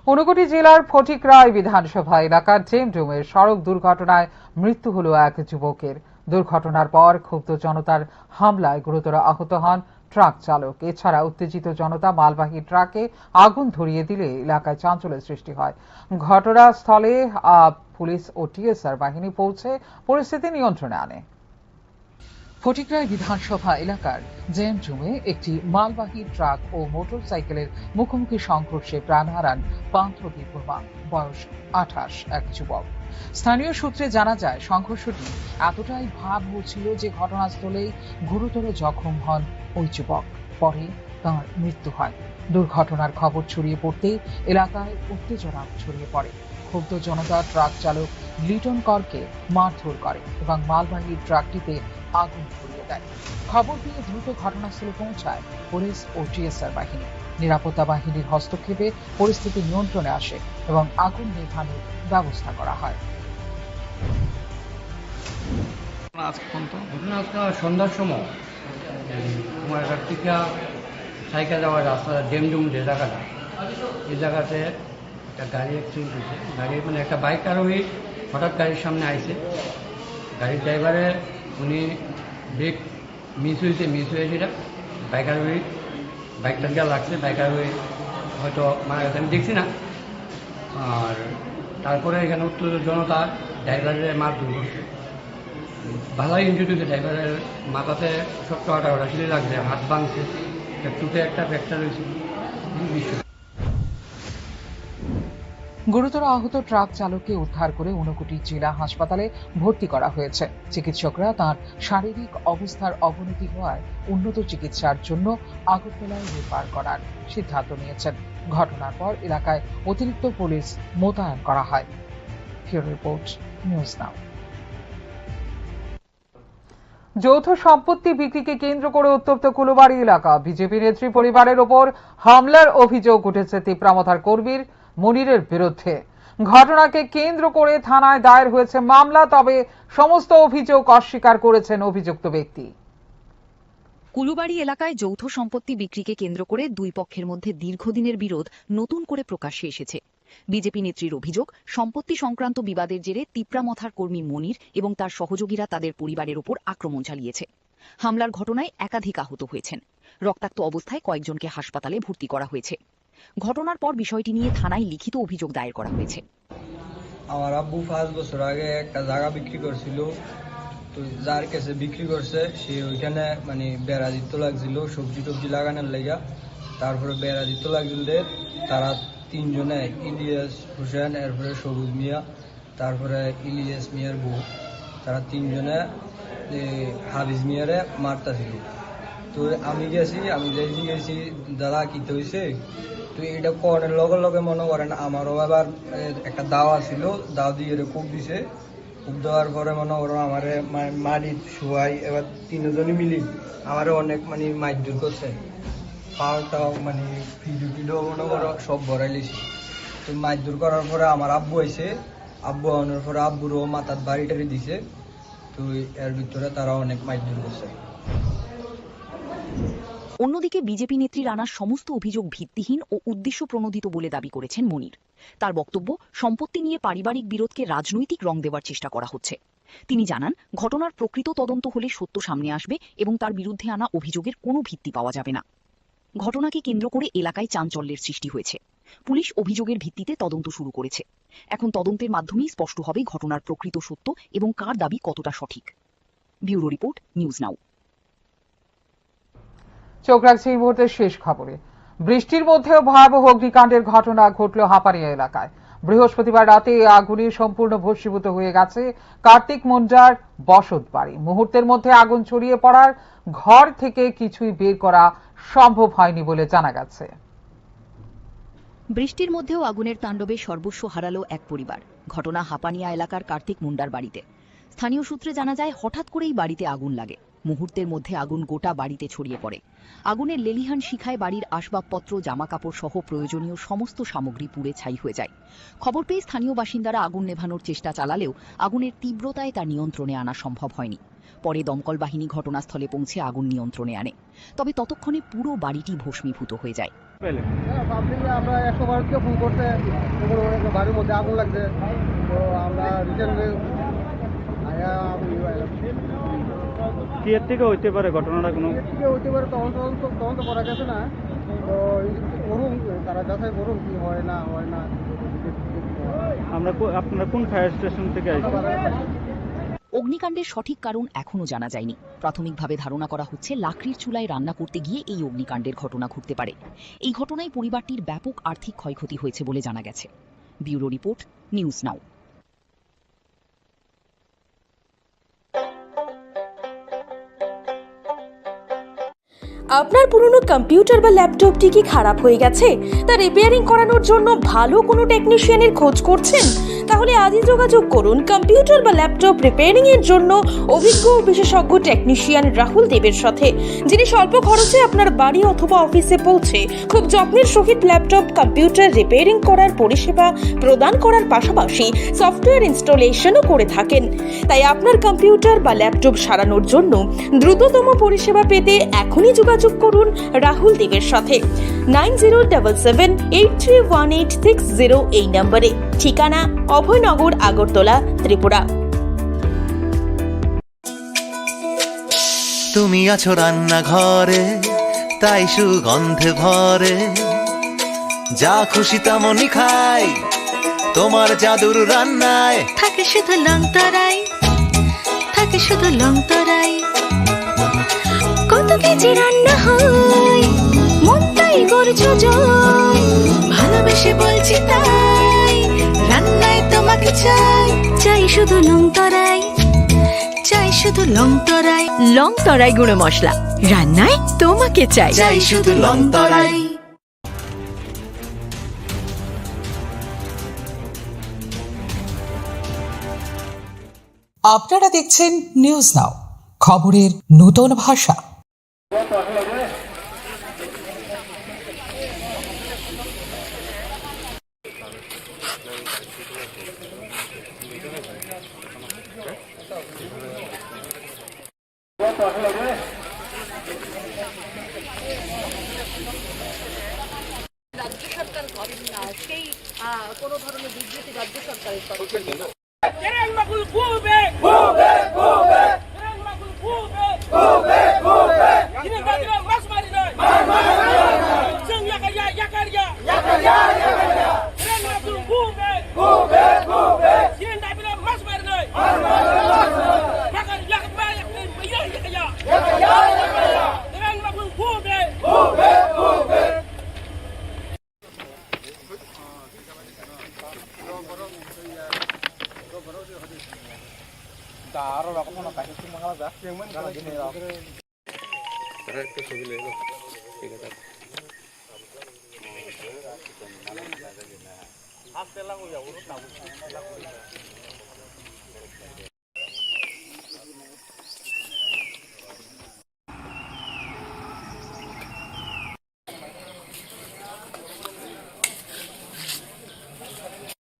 ঊনকোটি জেলার ফটিকরায় বিধানসভা এলাকার ডেমডুমের সড়ক দুর্ঘটনায় মৃত্যু হল এক যুবকের। দুর্ঘটনার পর ক্ষুব্ধ জনতার হামলায় গুরুতর আহত হন ট্রাক চালক। এছাড়া উত্তেজিত জনতা মালবাহী ট্রাকে আগুন ধরিয়ে দিলে এলাকায় চাঞ্চল্যের সৃষ্টি হয়। ঘটনাস্থলে পুলিশ ও টিএসআর বাহিনী পৌঁছে পরিস্থিতি নিয়ন্ত্রণে আনে। ফটিকরায় বিধানসভা এলাকার ডেমডুমে একটি মালবাহী ট্রাক ও মোটরসাইকেলের মুখোমুখি সংঘর্ষে প্রাণ হারান পান্থবী বর্মা, বয়স 28, এক যুবক। স্থানীয় সূত্রে জানা যায়, সংঘর্ষটি এতটাই ভয়াবহ ছিল যে ঘটনাস্থলেই গুরুতর জখম হন ওই যুবক। পরে তাঁর মৃত্যু হয়। দুর্ঘটনার খবর ছড়িয়ে পড়তেই এলাকায় উত্তেজনা ছড়িয়ে পড়ে। ক্ষুব্ধ জনতা ট্রাক চালক লিটন করকে মারধর করে এবং মালবাহী ট্রাকটিতে আগুন ধরিয়ে দেয়। খবর পেয়ে দ্রুত ঘটনাস্থলে পৌঁছায় পুলিশ ও টিএসআর বাহিনী। নিরাপত্তা বাহিনীর হস্তক্ষেপে পরিস্থিতি নিয়ন্ত্রণে আসে এবং আগুন নেভানোর ব্যবস্থা করা হয়। সন্ধ্যার সময় কুমারঘাট থেকে সাইকেল যাওয়ার রাস্তা ডেমডুম যে জায়গাটা, এই জায়গাতে একটা গাড়ি অ্যাক্সিডেন্ট হয়েছে। গাড়ির মানে একটা বাইক আরোহী হঠাৎ গাড়ির সামনে আইছে। গাড়ির ড্রাইভারে উনি ব্রেক মিস হয়ে যেটা বাইক আরোহী বাইকটা গিয়ে লাগছে। বাইক আরোহী হয়তো মারা গেছে, আমি দেখছি না। আর তারপরে এখানে উত্তেজিত জনতা ড্রাইভারের মারধর করছে। ভালোই ইনজুরি হয়েছে, ড্রাইভারের মাথাতে শক্ত হাঁটা ছিঁড়ে লাগছে, হাত ভাঙছে, চুটে একটা ফ্র্যাকচার হয়েছে। গুরুতর আহত ট্রাক চালককে উদ্ধার করে ঊনকোটি জেলা হাসপাতালে ভর্তি করা হয়েছে। চিকিৎসকরা তাঁর শারীরিক অবস্থার অবনতি হওয়ায় উন্নত চিকিৎসার জন্য আগরতলায় রেফার করার সিদ্ধান্ত নিয়েছেন। ঘটনার পর এলাকায় অতিরিক্ত পুলিশ মোতায়েন করা হয়। ব্যুরো রিপোর্ট, নিউজ নাও। যৌথ সম্পত্তি বিক্রিকে কেন্দ্র করে উত্তপ্ত কুলবাড়ি এলাকা। বিজেপি নেত্রী পরিবারের ওপর হামলার অভিযোগ উঠেছে তিপ্রামথার কর্মীর মনিরের বিরুদ্ধে। ঘটনাকে কেন্দ্র করে থানায় দায়ের হয়েছে মামলা, তবে সমস্ত অভিযোগ অস্বীকার করেছেন অভিযুক্ত ব্যক্তি। কুলুবাড়ি এলাকায় যৌথ সম্পত্তি বিক্রিকে কেন্দ্র করে দুই পক্ষের মধ্যে দীর্ঘদিনের বিরোধ নতুন করে প্রকাশ্যে এসেছে। বিজেপি নেত্রীর অভিযোগ, সম্পত্তি সংক্রান্ত বিবাদের জেরে তিপ্রামথার কর্মী মনির এবং তার সহযোগীরা তাদের পরিবারের ওপর আক্রমণ চালিয়েছে। হামলার ঘটনায় একাধিক আহত হয়েছেন। রক্তাক্ত অবস্থায় কয়েকজনকে হাসপাতালে ভর্তি করা হয়েছে। ঘটনার পর বিষয়টি নিয়ে থানায় লিখিত অভিযোগ দায়ের করা হয়েছে। আমার আব্বু 5 বছর আগে একটা জায়গা বিক্রি করছিল, তো যার কাছে বিক্রি করছে সে ওইখানে মানে বেড়া দিতে লাগছিল সবজি টবজি লাগানোর লাগা। তারপরে বেড়া দিতে লাগছিল, তারা তিনজনে, ইলিয়াস হোসেন, এরপরে সবুজ মিয়া, তারপরে ইলিয়াস মিয়ার বউ, তারা তিনজনে হাবিজ মিয়ারে মারতাছিল। তো আমি গেছি দাদা কিতে হয়েছে, তো এটা করার লগে লগে মনে করেন আমারও আবার একটা দাওয়া ছিল, দাও দিয়ে খুব দিছে। খুব দেওয়ার পরে মনে করো আমারে মারি শোয়াই, এবার তিনজনই মিলি আমারও অনেক মানে মারধর করছে। পাওটাও মানে ভিডিও মনে করো সব ভরাই লিছি। তো মারধর করার পরে আমার আব্বু আইছে, আব্বু আনার পরে আব্বুরও মাথার বাড়ি টাড়ি দিছে। তো এর ভিতরে তারা অনেক মারধর করছে। অন্যদিকে বিজেপি নেত্রীর আনা সমস্ত অভিযোগ ভিত্তিহীন ও উদ্দেশ্য প্রণোদিত বলে দাবি করেছেন মনির। তার বক্তব্য, সম্পত্তি নিয়ে পারিবারিক বিরোধকে রাজনৈতিক রং দেওয়ার চেষ্টা করা হচ্ছে। তিনি জানান, ঘটনার প্রকৃত তদন্ত হলে সত্য সামনে আসবে এবং তার বিরুদ্ধে আনা অভিযোগের কোনো ভিত্তি পাওয়া যাবে না। ঘটনাকে কেন্দ্র করে এলাকায় চাঞ্চল্যের সৃষ্টি হয়েছে। পুলিশ অভিযোগের ভিত্তিতে তদন্ত শুরু করেছে। এখন তদন্তের মাধ্যমেই স্পষ্ট হবে ঘটনার প্রকৃত সত্য এবং কার দাবি কতটা সঠিক। ব্যুরো রিপোর্ট, নিউজ নাও। চোখ রাখছে এই মুহূর্তের শেষ খবরে। বৃষ্টির মধ্যেও ভয়াবহ অগ্নিকাণ্ডের ঘটনা ঘটল হাপানিয়া এলাকায়। বৃহস্পতিবার রাতে আগুনে সম্পূর্ণ ভস্মীভূত হয়ে গেছে কার্তিক মুন্ডার বসত বাড়ি। মুহূর্তের মধ্যে আগুন ছড়িয়ে পড়ার ঘর থেকে কিছুই বের করা সম্ভব হয়নি বলে জানা গেছে। বৃষ্টির মধ্যেও আগুনের তাণ্ডবে সর্বস্ব হারালো এক পরিবার। ঘটনা হাপানিয়া এলাকার কার্তিক মুন্ডার বাড়িতে। স্থানীয় সূত্রে জানা যায়, হঠাৎ করেই বাড়িতে আগুন লাগে। মুহূর্তের মধ্যে আগুন গোটা বাড়িতে ছড়িয়ে পড়ে। আগুনের লেলিহান শিখায় বাড়ির আসবাবপত্র, জামাকাপড় সহ প্রয়োজনীয় সমস্ত সামগ্রী পুড়ে ছাই হয়ে যায়। খবর পেয়ে স্থানীয় বাসিন্দারা আগুন নেভানোর চেষ্টা চালালেও আগুনের তীব্রতায় তা নিয়ন্ত্রণে আনা সম্ভব হয়নি। পরে দমকল বাহিনী ঘটনাস্থলে পৌঁছে আগুন নিয়ন্ত্রণে আনে। তবে ততক্ষণে পুরো বাড়িটি ভস্মীভূত হয়ে যায়। আমরা 112 কে ফোন করতে বাড়ির মধ্যে আগুন লাগছে, তো আমরা কি এর থেকে হইতে পারে ঘটনাটা? কোনো হইতে পারে, তদন্ত করা গেছে না, তো করুন, তারা যাচাই করুন কি হয় না হয় না। আপনারা কোন ফায়ার স্টেশন থেকে আসছেন? অগ্নিকাণ্ডের সঠিক কারণ এখনো জানা যায়নি। প্রাথমিকভাবে ধারণা করা হচ্ছে লাকড়ির চুলায় রান্না করতে গিয়ে এই অগ্নিকাণ্ডের ঘটনা ঘটতে পারে। এই ঘটনায় পরিবারটির ব্যাপক আর্থিক ক্ষয়ক্ষতি হয়েছে বলে জানা গেছে। ব্যুরো রিপোর্ট, নিউজ নাও। আপনার পুরনো কম্পিউটার বা ল্যাপটপটি কি খারাপ হয়ে গেছে? তা রিপেয়ারিং করানোর জন্য ভালো কোনো টেকনিশিয়ানের খোঁজ করছেন? তাহলে আজই যোগাযোগ করুন কম্পিউটার বা ল্যাপটপ রিপেয়ারিং এর জন্য অভিজ্ঞ ও বিশেষজ্ঞ টেকনিশিয়ান রাহুল দেবের সাথে, যিনি স্বল্প খরচে আপনার বাড়ি অথবা অফিসে পৌঁছে খুব যত্নের সহিত ল্যাপটপ কম্পিউটার রিপেয়ারিং করার পরিষেবা প্রদান করার পাশাপাশি সফটওয়্যার ইনস্টলেশনও করে থাকেন। তাই আপনার কম্পিউটার বা ল্যাপটপ সারানোর জন্য দ্রুততম পরিষেবা পেতে এখনই যোগাযোগ করুন রাহুল দেবের সাথে 9077831860 এই নম্বরে। ঠিকানা অভয়নগর, আগরতলা, ত্রিপুরা। তুমি আছো রান্নাঘরে, তাই সুগন্ধে ভরে, যা খুশি তেমনই খাই, তোমার জাদুর রান্নায় থাকে শুধু লং তরাই, থাকে শুধু লং তরাই। কত কেজি রান্না হয়, মনটাই করছো জয়, ভালোবেসে বলছি তাই, রান্নায় তোমাকে চাই, চাই শুধু লং তরাই, চাই শুধু লং তরাই। লং তরাই গুঁড়ো মশলা, রান্নায় তোমাকে চাই, চাই শুধু লং তরাই। আপনারা দেখছেন নিউজ নাও, খবরের নতুন ভাষা। সেই কোনো ধরনের বিবৃতি রাজ্য সরকারের তরফ থেকে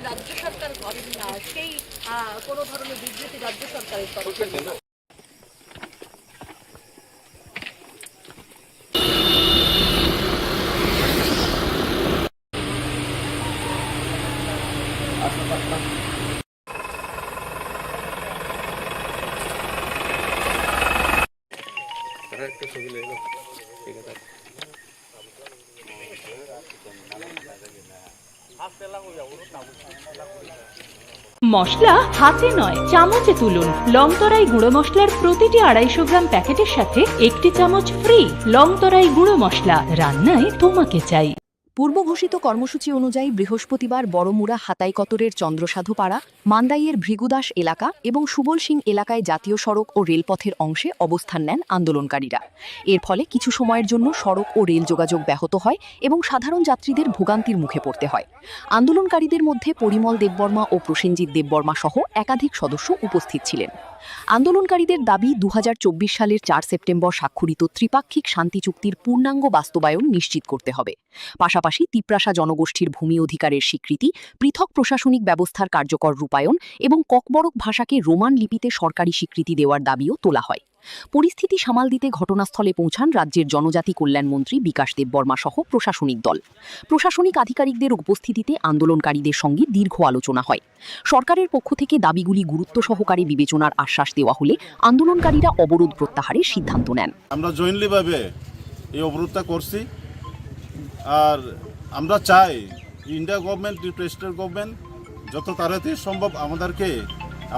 রাজ্য সরকার করেন না সেই কোনো ধরনের বিবৃতি রাজ্য সরকারের তরফ থেকে মশলা হাতে নয় চামচে তুলুন। লংতরাই গুঁড়ো মশলার প্রতিটি 250 গ্রাম প্যাকেটের সাথে 1টি চামচ ফ্রি। লংতরাই গুঁড়ো মশলা, রান্নায় তোমাকে চাই। পূর্বঘোষিত কর্মসূচি অনুযায়ী বৃহস্পতিবার বড়মুড়া হাতাইকতরের চন্দ্রসাধুপাড়া, মান্দাইয়ের ভৃগুদাস এলাকা এবং সুবল সিং এলাকায় জাতীয় সড়ক ও রেলপথের অংশে অবস্থান নেন আন্দোলনকারীরা। এর ফলে কিছু সময়ের জন্য সড়ক ও রেল যোগাযোগ ব্যাহত হয় এবং সাধারণ যাত্রীদের ভোগান্তির মুখে পড়তে হয়। আন্দোলনকারীদের মধ্যে পরিমল দেববর্মা ও প্রসেনজিৎ দেববর্মা সহ একাধিক সদস্য উপস্থিত ছিলেন। আন্দোলনকারীদের দাবি 2024 সালের 4 সেপ্টেম্বর স্বাক্ষরিত ত্রিপাক্ষিক শান্তি চুক্তির পূর্ণাঙ্গ বাস্তবায়ন নিশ্চিত করতে হবে। পাশাপাশি তিপ্রাসা জনগোষ্ঠীর ভূমি অধিকারের স্বীকৃতি, পৃথক প্রশাসনিক ব্যবস্থার কার্যকর রূপায়ণ এবং ককবরক ভাষাকে রোমান লিপিতে সরকারি স্বীকৃতি দেওয়ার দাবিও তোলা হয়। পরিস্থিতি সামাল দিতে ঘটনাস্থলে পৌঁছান রাজ্যের জনজাতি কল্যাণমন্ত্রী বিকাশ দেববর্মা সহ প্রশাসনিক দল। প্রশাসনিক আধিকারিকদের উপস্থিতিতে আন্দোলনকারীদের সঙ্গে দীর্ঘ আলোচনা হয়। সরকারের পক্ষ থেকে দাবিগুলি গুরুত্ব সহকারে বিবেচনার আশ্বাস দেওয়া হলে আন্দোলনকারীরা অবরোধ প্রত্যাহারের সিদ্ধান্ত নেন। আমরা জয়েন্টলিভাবে এই অবরোধটা করছি, আর আমরা চাই ইন্ডিয়া গভর্নমেন্ট, স্টেট গভর্নমেন্ট যত তাড়াতাড়ি সম্ভব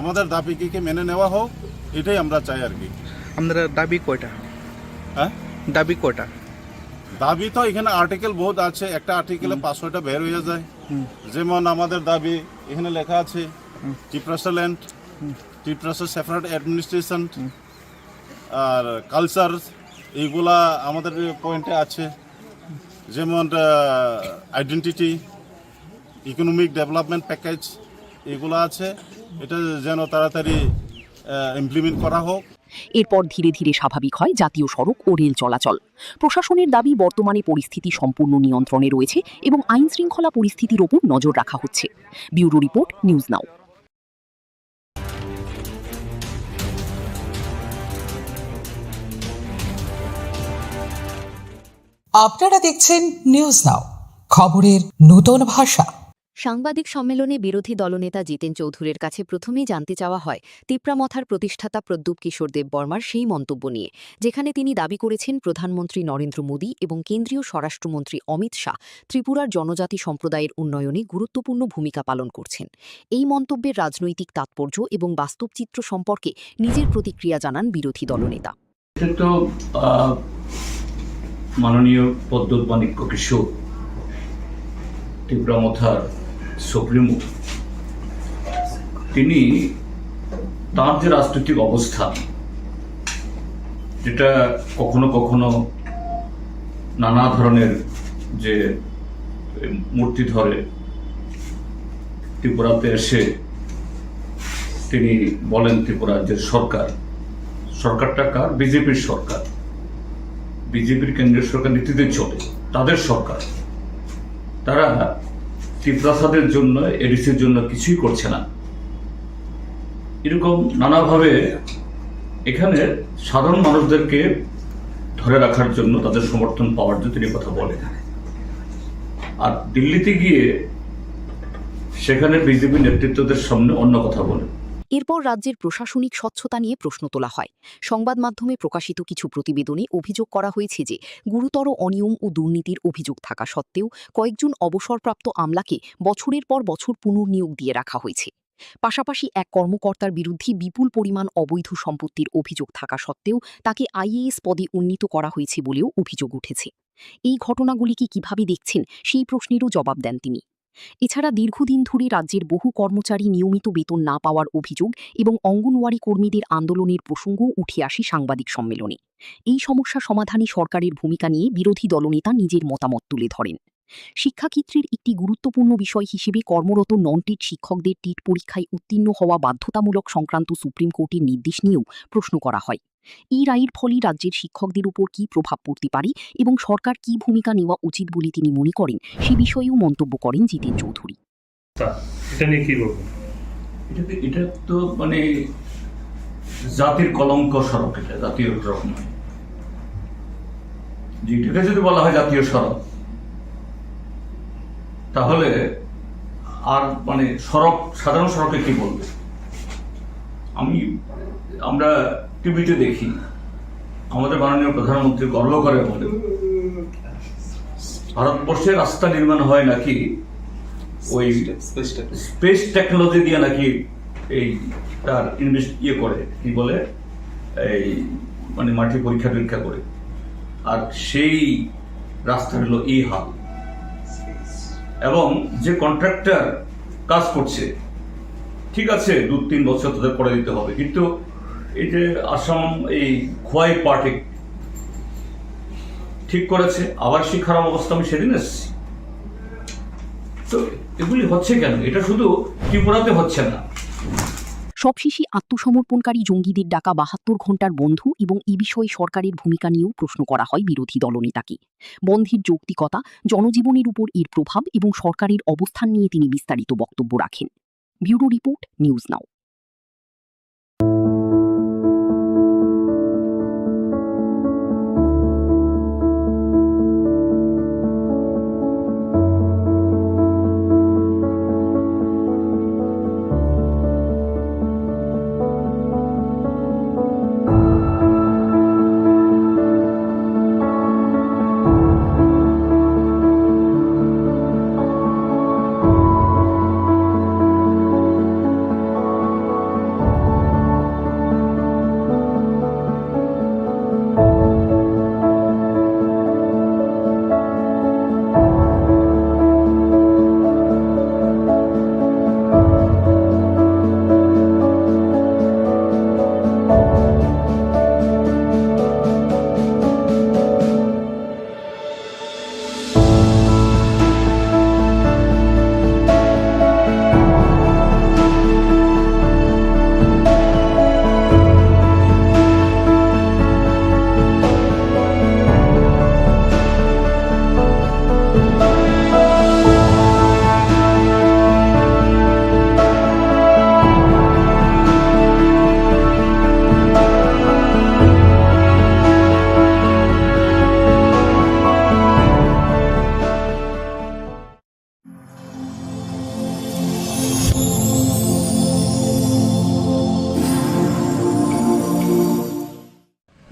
আমাদের দাবিকে মেনে নেওয়া হোক, এটাই আমরা চাই আর কি। আপনারা দাবি কয়টা? হ্যাঁ, দাবি কয়টা? দাবি তো এখানে আর্টিকেল বহুত আছে, একটা আর্টিকেলে 500টা বের হয়ে যায়। যেমন আমাদের দাবি এখানে লেখা আছে ত্রিপ্রাসা ল্যান্ড, ত্রিপ্রাসা সেপারেট অ্যাডমিনিস্ট্রেশন আর কালচার, এইগুলা আমাদের পয়েন্টে আছে। যেমন আইডেন্টিটি, ইকোনমিক ডেভেলপমেন্ট প্যাকেজ, এগুলো আছে। এটা যেন তাড়াতাড়ি ইমপ্লিমেন্ট করা হোক। এরপর ধীরে ধীরে স্বাভাবিক হয় জাতীয় সড়ক ও রেল চলাচল। প্রশাসনের দাবি বর্তমানে পরিস্থিতি সম্পূর্ণ নিয়ন্ত্রণে রয়েছে এবং আইন শৃঙ্খলা পরিস্থিতির ওপর নজর রাখা হচ্ছে। ব্যুরো রিপোর্ট, নিউজ নাও। আপনারা দেখছেন নিউজ নাও, খবরের নতুন ভাষা। সাংবাদিক সম্মেলনে বিরোধী দলনেতা জিতেন চৌধুরীর কাছে প্রথমেই জানতে চাওয়া হয় তিপ্রামথার প্রতিষ্ঠাতা প্রদ্যুৎ কিশোর দেববর্মার সেই মন্তব্য নিয়ে, যেখানে তিনি দাবি করেছেন প্রধানমন্ত্রী নরেন্দ্র মোদী এবং কেন্দ্রীয় স্বরাষ্ট্রমন্ত্রী অমিত শাহ ত্রিপুরার জনজাতি সম্প্রদায়ের উন্নয়নে গুরুত্বপূর্ণ ভূমিকা পালন করছেন। এই মন্তব্যের রাজনৈতিক তাৎপর্য এবং বাস্তব চিত্র সম্পর্কে নিজের প্রতিক্রিয়া জানান বিরোধী দলনেতা। মাননীয় প্রদ্যুৎ মাণিক্য কিশোর, তিপ্রামথার সুপ্রিমো, তিনি তাঁর যে রাজনৈতিক অবস্থান, যেটা কখনো কখনো নানা ধরনের যে মূর্তি ধরে ত্রিপুরাতে এসে তিনি বলেন ত্রিপুরা যে সরকারটা কার? বিজেপির সরকার, বিজেপির কেন্দ্রীয় সরকার নীতিতে চলে, তাদের সরকার। তারা ত্রিপ্রাসাদের জন্য, এডিসির জন্য কিছুই করছে না। এরকম নানাভাবে এখানে সাধারণ মানুষদেরকে ধরে রাখার জন্য, তাদের সমর্থন পাওয়ার জন্য তিনি কথা বলেন। আর দিল্লিতে গিয়ে সেখানে বিজেপি নেতৃত্বদের সামনে অন্য কথা বলে। এরপর রাজ্যের প্রশাসনিক স্বচ্ছতা নিয়ে প্রশ্ন তোলা হয়। সংবাদ মাধ্যমে প্রকাশিত কিছু প্রতিবেদনে অভিযোগ করা হয়েছে যে গুরুতর অনিয়ম ও দুর্নীতির অভিযোগ থাকা সত্ত্বেও কয়েকজন অবসরপ্রাপ্ত আমলাকে বছরের পর বছর পুনর্নিয়োগ দিয়ে রাখা হয়েছে। পাশাপাশি এক কর্মকর্তার বিরুদ্ধে বিপুল পরিমাণ অবৈধ সম্পত্তির অভিযোগ থাকা সত্ত্বেও তাকে আইএএস পদে উন্নীত করা হয়েছে বলেও অভিযোগ উঠেছে। এই ঘটনাগুলিকে কিভাবে দেখছেন সেই প্রশ্নেরও জবাব দেন তিনি। এছাড়া দীর্ঘদিন ধরে রাজ্যের বহু কর্মচারী নিয়মিত বেতন না পাওয়ার অভিযোগ এবং অঙ্গনওয়াড়ি কর্মীদের আন্দোলনের প্রসঙ্গও উঠে আসে সাংবাদিক সম্মেলনে। এই সমস্যা সমাধানে সরকারের ভূমিকা নিয়ে বিরোধী দলনেতা নিজের মতামত তুলে ধরেন। শিক্ষাক্ষেত্রের একটি গুরুত্বপূর্ণ বিষয় হিসেবে কর্মরত নন টেট শিক্ষকদের টেট পরীক্ষায় উত্তীর্ণ হওয়া বাধ্যতামূলক সংক্রান্ত সুপ্রিম কোর্টের নির্দেশ নিয়েও প্রশ্ন করা হয়। এই রায়ের ফলে রাজ্যের শিক্ষকদের উপর কী প্রভাব পড়তে পারে এবং সরকার কী ভূমিকা নেওয়া উচিত বলে তিনি মনে করেন সে বিষয়েও মন্তব্য করেন জিতেন চৌধুরী। এটা তো মানে জাতির কলঙ্ক সড়ক, এটা জাতীয় সড়ক নয়। যেটাকে যদি বলা হয় জাতীয় সড়ক, তাহলে আর মানে সড়ক, সাধারণ সড়কে কি বলবে? আমরা টিভিতে দেখি আমাদের মাননীয় প্রধানমন্ত্রী গর্ব করে বলে ভারতবর্ষে রাস্তা নির্মাণ হয় নাকি ওই স্পেস টেকনোলজি দিয়ে, নাকি এই তার করে কি বলে এই মানে মাটি পরীক্ষা করে, আর সেই রাস্তা হলো এই হাল। এবং যে কন্ট্রাক্টর কাজ করছে, ঠিক আছে 2-3 বছর তাদের করে দিতে হবে, কিন্তু এই যে আসাম এই খোয়াই পার্টি ঠিক করেছে, আবার সেই খারাপ অবস্থা আমি সেদিন এসেছি। তো এগুলি হচ্ছে কেন? এটা শুধু ত্রিপুরাতে হচ্ছে না। সবশেষে আত্মসমর্পণকারী জঙ্গিদের ডাকা 72 ঘণ্টার বন্ধ এবং এ বিষয়ে সরকারের ভূমিকা নিয়েও প্রশ্ন করা হয় বিরোধী দলনেতাকে। বন্ধের যৌক্তিকতা, জনজীবনের উপর এর প্রভাব এবং সরকারের অবস্থান নিয়ে তিনি বিস্তারিত বক্তব্য রাখেন। ব্যুরো রিপোর্ট, নিউজ নাও।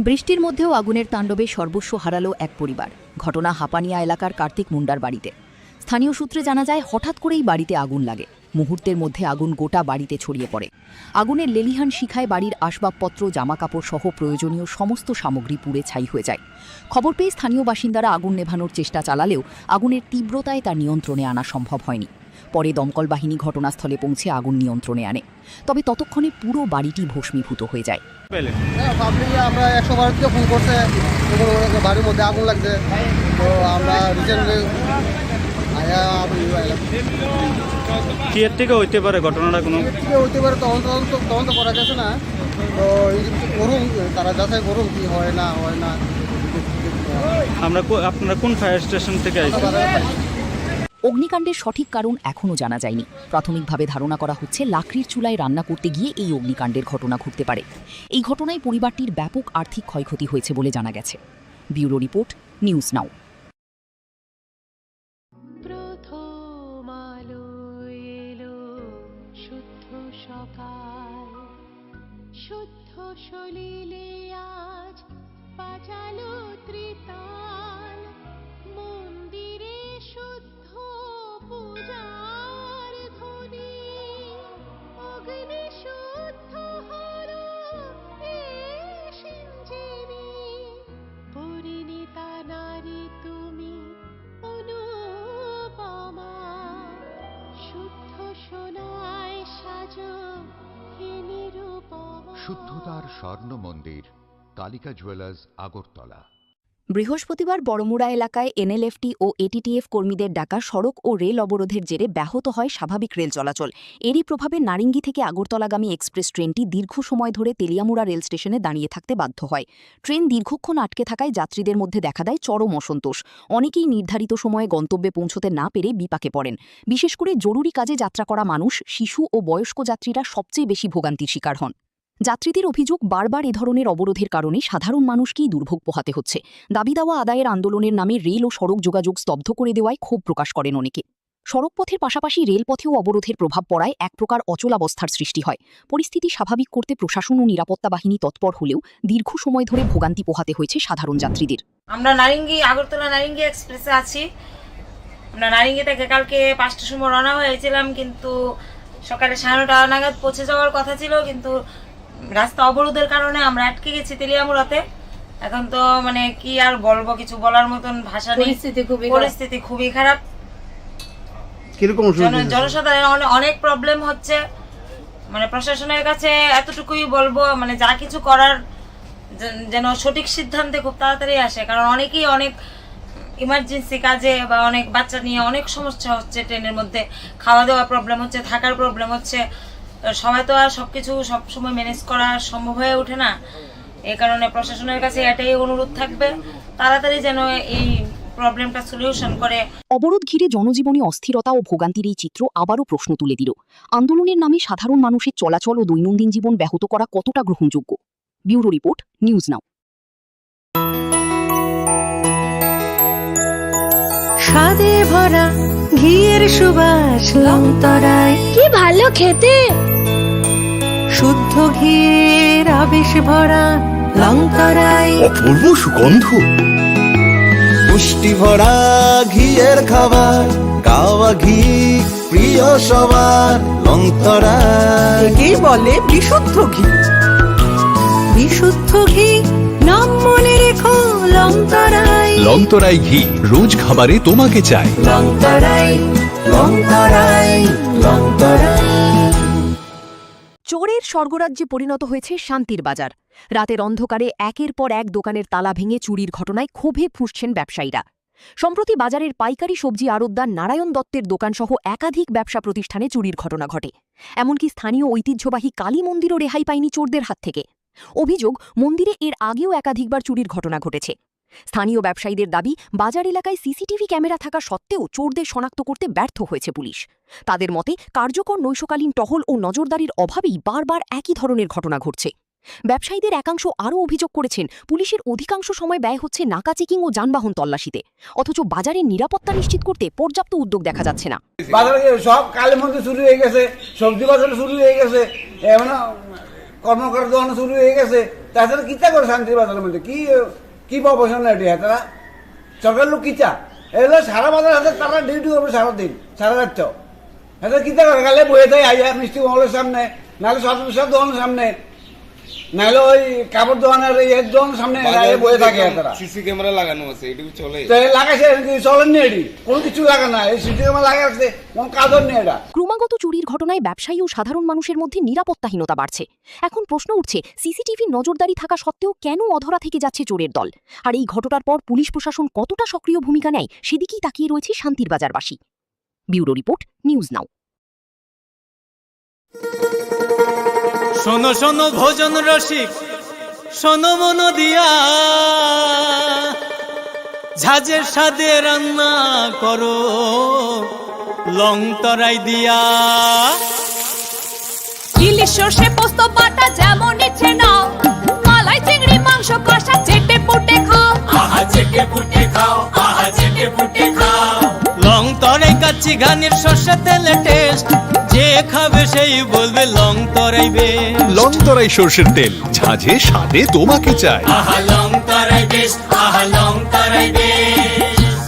বৃষ্টির মধ্যেও আগুনের তাণ্ডবে সর্বস্ব হারালো এক পরিবার। ঘটনা হাপানিয়া এলাকার কার্তিক মুন্ডার বাড়িতে। স্থানীয় সূত্রে জানা যায়, হঠাৎ করেই বাড়িতে আগুন লাগে। মুহূর্তের মধ্যে আগুন গোটা বাড়িতে ছড়িয়ে পড়ে। আগুনের লেলিহান শিখায় বাড়ির আসবাবপত্র, জামাকাপড় সহ প্রয়োজনীয় সমস্ত সামগ্রী পুড়ে ছাই হয়ে যায়। খবর পেয়ে স্থানীয় বাসিন্দারা আগুন নেভানোর চেষ্টা চালালেও আগুনের তীব্রতায় তা নিয়ন্ত্রণে আনা সম্ভব হয়নি। পরে দমকল বাহিনী ঘটনাস্থলে পৌঁছে আগুন নিয়ন্ত্রণে আনে, তবে ততক্ষণে পুরো বাড়িটি ভস্মীভূত হয়ে যায়। আমরা 112 থেকে ফোন করছে, বাড়ির মধ্যে আগুন লাগছে, তো আমরা রিসেন্টলি কি এর থেকে হইতে পারে ঘটনাটা? কোনো হইতে পারে, তদন্ত করা যাচ্ছে না, তো করুন, তারা যাচাই করুন কি হয় না হয় না। আপনারা কোন ফায়ার স্টেশন থেকে আসছেন? অগ্নিকাণ্ডের সঠিক কারণ এখনও জানা যায়নি। প্রাথমিকভাবে ধারণা করা হচ্ছে লাকড়ির চুলায় রান্না করতে গিয়ে এই অগ্নিকাণ্ডের ঘটনা ঘটতে পারে। এই ঘটনায় পরিবারটির ব্যাপক আর্থিক ক্ষয়ক্ষতি হয়েছে বলে জানা গেছে। ব্যুরো রিপোর্ট, নিউজ নাও। শুদ্ধ সলিলে আজ বাজালো ত্রিতাল মন্দিরে শুদ্ধ পূজার ধ্বনি অগ্নি শুদ্ধ হলো এ সিঞ্জিনী পরিণীতা নারী তুমি অনুপমা শুদ্ধ সোনায় সাজো হে নিরুপমা। শুদ্ধতার স্বর্ণ মন্দির কালিকা জুয়েলার্স আগরতলা। বৃহস্পতিবার বড়মুড়া এলাকায় এনএলএফটি ও এটিটিএফ কর্মীদের ডাকা সড়ক ও রেল অবরোধের জেরে ব্যাহত হয় স্বাভাবিক রেল চলাচল। এরই প্রভাবে নারিঙ্গি থেকে আগরতলাগামী এক্সপ্রেস ট্রেনটি দীর্ঘ সময় ধরে তেলিয়ামুড়া রেল স্টেশনে দাঁড়িয়ে থাকতে বাধ্য হয়। ট্রেন দীর্ঘক্ষণ আটকে থাকায় যাত্রীদের মধ্যে দেখা দেয় চরম অসন্তোষ। অনেকেই নির্ধারিত সময়ে গন্তব্যে পৌঁছতে না পেরে বিপাকে পড়েন। বিশেষ করে জরুরি কাজে যাত্রা করা মানুষ, শিশু ও বয়স্ক যাত্রীরা সবচেয়ে বেশি ভোগান্তির শিকার হন। যাত্রীদের অভিযোগ, বারবার এ ধরনের অবরোধের কারণে সাধারণ মানুষকেই দুর্ভোগ পোহাতে হচ্ছে। দাবি দাওয়া আদায়ের আন্দোলনের নামে রেল ও সড়ক যোগাযোগ স্তব্ধ করে দেওয়ায় ক্ষোভ প্রকাশ করেন অনেকে। সড়কপথের পাশাপাশি রেলপথেও অবরোধের প্রভাব পড়ায় এক প্রকার অচলাবস্থার সৃষ্টি হয়। পরিস্থিতি স্বাভাবিক করতে প্রশাসন ও নিরাপত্তা বাহিনী তৎপর হলেও দীর্ঘ সময় ধরে ভোগান্তি পোহাতে হয়েছে সাধারণ যাত্রীদের। আমরা আগরতলা নারিঙ্গি এক্সপ্রেসে আছি। আমরা নারিঙ্গি থেকে কালকে 5টার সময় রওনা হয়েছিলাম, কিন্তু সকালে 9:30 নাগাদ পৌঁছে যাওয়ার কথা ছিল, কিন্তু রাস্তা অবরোধের কারণে আমরা আটকে গেছি তেলিয়ামুড়াতে। এখন তো মানে কি আর বলবো, কিছু বলার মতন ভাষা নেই। পরিস্থিতি খুবই খারাপ। জনসাধারণ অনেক প্রবলেম হচ্ছে। মানে প্রশাসনের কাছে এতটুকুই বলবো, মানে যা কিছু করার যেন সঠিক সিদ্ধান্তে খুব তাড়াতাড়ি আসে, কারণ অনেকেই অনেক ইমার্জেন্সি কাজে বা অনেক বাচ্চা নিয়ে অনেক সমস্যা হচ্ছে। ট্রেনের মধ্যে খাওয়া দাওয়া প্রবলেম হচ্ছে, থাকার প্রবলেম হচ্ছে। সবাই তো আর সবকিছু সবসময় ম্যানেজ করা সম্ভব হয়ে ওঠে না। এই কারণে প্রশাসনের কাছে এটাই অনুরোধ থাকবে, তাড়াতাড়ি যেন এই প্রবলেমটা সলিউশন করে। অবরোধ ঘিরে জনজীবনে অস্থিরতা ও ভোগান্তির এই চিত্র আবারও প্রশ্ন তুলে দিল, আন্দোলনের নামে সাধারণ মানুষের চলাচল ও দৈনন্দিন জীবন ব্যাহত করা কতটা গ্রহণযোগ্য। ব্যুরো রিপোর্ট, নিউজ নাও। স্বাদে ভরা ঘিয়ের সুবাস লংতরায় কি ভালো খেতে, শুদ্ধ ঘিয়ের আবেশ ভরা লংতরায় অপূর্ব সুগন্ধ, পুষ্টি ভরা ঘিয়ের খাবার, গাওয়া ঘি প্রিয় সবার লংতরায়। একেই বলে বিশুদ্ধ ঘি। বিশুদ্ধ ঘি নাম মনে রেখো লংতরায়। লংতরাই ঘি রোজ খাবারে তোমাকে চাই। লংতরায় লংতরায় লংতরায়। চোরের স্বর্গরাজ্যে পরিণত হয়েছে শান্তির বাজার। রাতের অন্ধকারে একের পর এক দোকানের তালা ভেঙে চুরির ঘটনায় ক্ষোভে ফুঁসছেন ব্যবসায়ীরা। সম্প্রতি বাজারের পাইকারি সবজি আড়তদার নারায়ণ দত্তের দোকানসহ একাধিক ব্যবসা প্রতিষ্ঠানে চুরির ঘটনা ঘটে। এমনকি স্থানীয় ঐতিহ্যবাহী কালী মন্দিরও রেহাই পায়নি চোরদের হাত থেকে। অভিযোগ, মন্দিরে এর আগেও একাধিকবার চুরির ঘটনা ঘটেছে। স্থানীয় ব্যবসায়ীদের দাবি, বাজার এলাকায় সিসিটিভি ক্যামেরা থাকা সত্ত্বেও চোরদের শনাক্ত করতে ব্যর্থ হয়েছে পুলিশ। তাদের মতে, কার্যকর নৈশকালীন টহল ও নজরদারির অভাবেই বারবার একই ধরনের ঘটনা ঘটছে। ব্যবসায়ীদের একাংশ আরও অভিযোগ করেছেন, পুলিশের অধিকাংশ সময় ব্যয় হচ্ছে নাকা চেকিং ও যানবাহন তল্লাশিতে, অথচ বাজারের নিরাপত্তা নিশ্চিত করতে পর্যাপ্ত উদ্যোগ দেখা যাচ্ছে না। বাজারে সব কালী মন্দির শুরু হয়ে গেছে, সবজি বাজার শুরু হয়ে গেছে, এমন কর্মকার দোকান শুরু হয়ে গেছে। তাছাড়া কিতা করে শান্তি বাজারের মধ্যে কি প্রফেশন এটি তারা সরকার লোক কিতা এগুলো সারা বাজার হাতে তারা ডিউটি করবে সারাদিন সারা রাত। এদের কিতা করে গেলে বয়ে দেয় আইয়া মিষ্টি মহলের সামনে, নাহলে সব দোকানের সামনে, নাহলে ওই কাপড় দোকানের এর দোকানের সামনে বয়ে থাকে। সিসি ক্যামেরা লাগানো আছে, এটুকু চলে লাগাইছে, চলেননি এটি কোনো কিছু লাগানো না। এই সিসি ক্যামেরা লাগাচ্ছে কোনো কাজও নেই এটা। ক্রমাগত চুরির ঘটনায় ব্যবসায়ী ও সাধারণ মানুষের মধ্যে নিরাপত্তাহীনতা বাড়ছে। এখন প্রশ্ন উঠছে, সিসিটিভি নজরদারি থাকা সত্ত্বেও কেন অধরা থেকে যাচ্ছে চোরের দল? আর এই ঘটনার পর পুলিশ প্রশাসন কতটা সক্রিয় ভূমিকা নেয়, সেদিকেই তাকিয়ে রয়েছে শান্তির বাজারবাসী। Bureau report, news now. শোনো শোনো ভোজন রসিক, শোনো মন দিয়া, ঝাঁঝের স্বাদে রান্না করো লং তরাই দিয়া। ইলিশ সর্ষে পোস্ত বাটা যেমন ইচ্ছে নাও, মালাই চিংড়ি মাংস কষা চেটে পুটে খাও। আহা চেটে পুটে খাও, আহা চেটে পুটে খাও। লং তরাই কাচ্চি ঘানির সর্ষে তেলে টেস্ট, যে খাবে সেই বলবে লং তরাইবে। লং তরাই সর্ষের তেল, ঝাঁঝে স্বাদে তোমাকে চাই। আহা লং তরাই বেশ, আহা লং তরাই বেশ।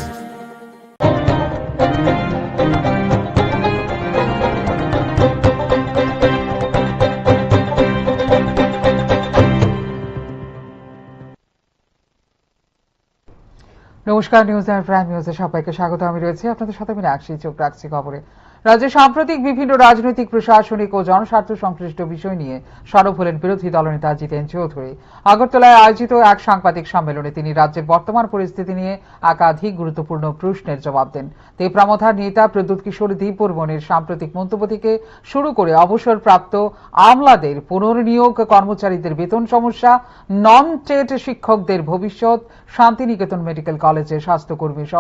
নমস্কার, নিউজ আর প্রাইম নিউজে সবাইকে স্বাগত। আমি রয়েছি আপনাদের সাথে মীনাক্ষী। চোখ রাখছি খবরে। রাজ্যে সাম্প্রতিক বিভিন্ন রাজনৈতিক, প্রশাসনিক ও জনস্বার্থ সংশ্লিষ্ট বিষয় নিয়ে সরব হলেন বিরোধী দলনেতা জিতেন চৌধুরী। আগরতলায় আয়োজিত এক সাংবাদিক সম্মেলনে তিনি রাজ্যের বর্তমান পরিস্থিতি নিয়ে একাধিক গুরুত্বপূর্ণ প্রশ্নের জবাব দেন। তেপরামথার নেতা প্রদ্যুৎ কিশোর দীপবর্মনের সাম্প্রতিক মন্তব্য থেকে শুরু করে অবসরপ্রাপ্ত আমলাদের পুনর্নিয়োগ, কর্মচারীদের বেতন সমস্যা, নন টেট শিক্ষকদের ভবিষ্যৎ, শান্তিনিকেতন মেডিকেল কলেজের স্বাস্থ্যকর্মীর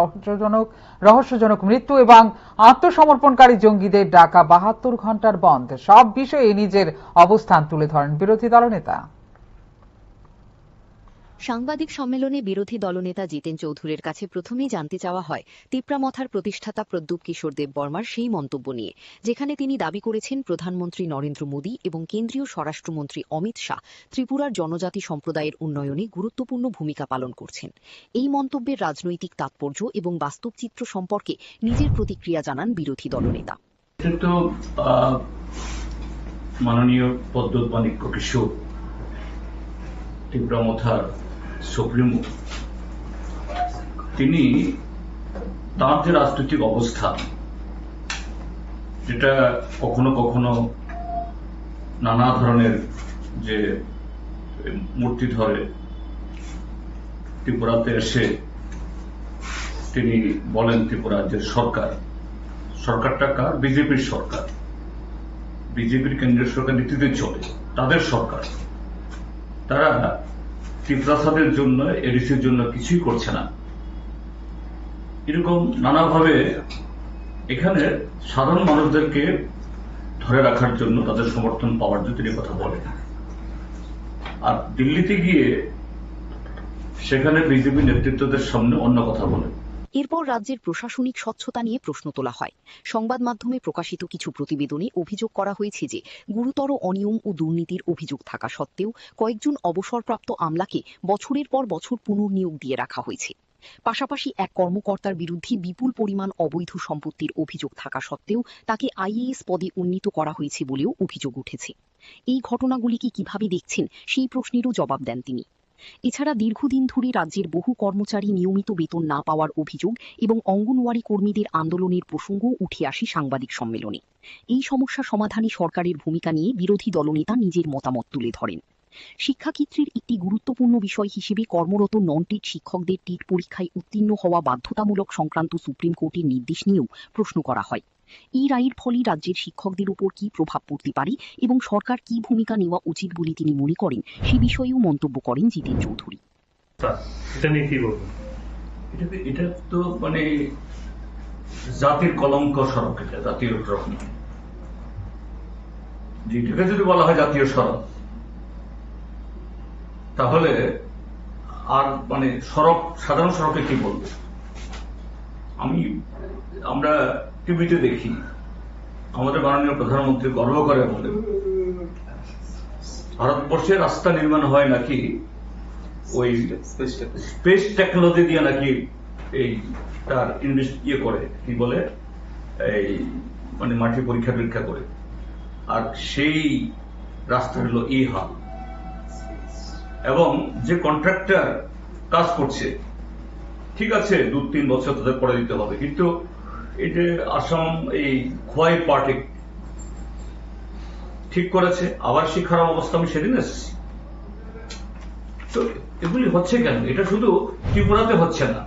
রহস্যজনক মৃত্যু এবং আত্মসমর্পণকারী জঙ্গিদের ডাকা ৭২ ঘন্টার বন্ধ, সব বিষয়ে নিজের অবস্থান তুলে ধরেন বিরোধী দলনেতা। সাংবাদিক সম্মেলনে বিরোধী দলনেতা জিতেন চৌধুরীর কাছে প্রথমেই জানতে চাওয়া হয় তিপ্রামথার প্রতিষ্ঠাতা প্রদ্যুৎ কিশোর দেববর্মার সেই মন্তব্য নিয়ে, যেখানে তিনি দাবি করেছেন প্রধানমন্ত্রী নরেন্দ্র মোদী এবং কেন্দ্রীয় স্বরাষ্ট্রমন্ত্রী অমিত শাহ ত্রিপুরার জনজাতি সম্প্রদায়ের উন্নয়নে গুরুত্বপূর্ণ ভূমিকা পালন করছেন। এই মন্তব্যের রাজনৈতিক তাৎপর্য এবং বাস্তব চিত্র সম্পর্কে নিজের প্রতিক্রিয়া জানান বিরোধী দলনেতা। মাননীয় প্রদ্যুৎ মাণিক্য কিশোর তিপ্রামথার সুপ্রিমো, তিনি তার যে রাজনৈতিক অবস্থান, যেটা কখনো কখনো নানা ধরনের যে মূর্তি ধরে ত্রিপুরাতে এসে তিনি বলেন ত্রিপুরা যে সরকারটা কার? বিজেপির সরকার, বিজেপির কেন্দ্রীয় সরকার নীতিতে চলে, তাদের সরকার। তারা ত্রিপ্রাসাদের জন্য, এডিসির জন্য কিছুই করছে না। এরকম নানাভাবে এখানে সাধারণ মানুষদেরকে ধরে রাখার জন্য, তাদের সমর্থন পাওয়ার জন্য তিনি কথা বলেন। আর দিল্লিতে গিয়ে সেখানে বিজেপি নেতৃত্বদের সামনে অন্য কথা বলেন। এরপর রাজ্যের প্রশাসনিক স্বচ্ছতা নিয়ে প্রশ্ন তোলা হয়। সংবাদ মাধ্যমে প্রকাশিত কিছু প্রতিবেদনে অভিযোগ করা হয়েছে যে গুরুতর অনিয়ম ও দুর্নীতির অভিযোগ থাকা সত্ত্বেও কয়েকজন অবসরপ্রাপ্ত আমলাকে বছরের পর বছর পুনর্নিয়োগ দিয়ে রাখা হয়েছে। পাশাপাশি এক কর্মকর্তার বিরুদ্ধে বিপুল পরিমাণ অবৈধ সম্পত্তির অভিযোগ থাকা সত্ত্বেও তাকে আইএএস পদে উন্নীত করা হয়েছে বলেও অভিযোগ উঠেছে। এই ঘটনাগুলিকে কিভাবে দেখছেন সেই প্রশ্নেরও জবাব দেন তিনি। এছাড়া দীর্ঘদিন ধরে রাজ্যের বহু কর্মচারী নিয়মিত বেতন না পাওয়ার অভিযোগ এবং অঙ্গনওয়াড়ি কর্মীদের আন্দোলনের প্রসঙ্গ উঠে আসে সাংবাদিক সম্মেলনে। এই সমস্যা সমাধানে সরকারের ভূমিকা নিয়ে বিরোধী দলনেতা নিজের মতামত তুলে ধরেন। শিক্ষাক্ষেত্রের একটি গুরুত্বপূর্ণ বিষয় হিসেবে কর্মরত নন টেট শিক্ষকদের টেট পরীক্ষায় উত্তীর্ণ হওয়া বাধ্যতামূলক সংক্রান্ত সুপ্রিম কোর্টের নির্দেশ নিয়েও প্রশ্ন করা হয়। এই রায়ের ফলে রাজ্যের শিক্ষকদের উপর কি প্রভাব পড়তে পারে এবং সরকার কি ভূমিকা নেওয়া উচিত বলে তিনি মনে করেন, সে বিষয়েও মন্তব্য করেন জিতেন চৌধুরী। এটা তো মানে জাতির কলঙ্ক সড়ক, এটা জাতীয় সড়ক নয়। যেটাকে যদি বলা হয় জাতীয় সড়ক, তাহলে আর মানে সড়ক, সাধারণ সড়কে কি বলবো? আমরা টিভিতে দেখি, আমাদের মাননীয় প্রধানমন্ত্রী গর্ব করে বলেন ভারতবর্ষে রাস্তা নির্মাণ হয় নাকি ওই স্পেস টেকনোলজি দিয়ে, নাকি এই তার করে কি বলে এই মানে মাটি পরীক্ষা করে, আর সেই রাস্তা হলো এই হাল। এবং যে কন্ট্রাক্টর কাজ করছে, ঠিক আছে 2-3 বছর তাদের পরে দিতে হবে, কিন্তু এই যে আসাম এই খোয়াই পার্টি ঠিক করেছে, আবার সেই খারাপ অবস্থা আমি সেদিন এসেছি। তো এগুলি হচ্ছে কেন? এটা শুধু ত্রিপুরাতে হচ্ছে না।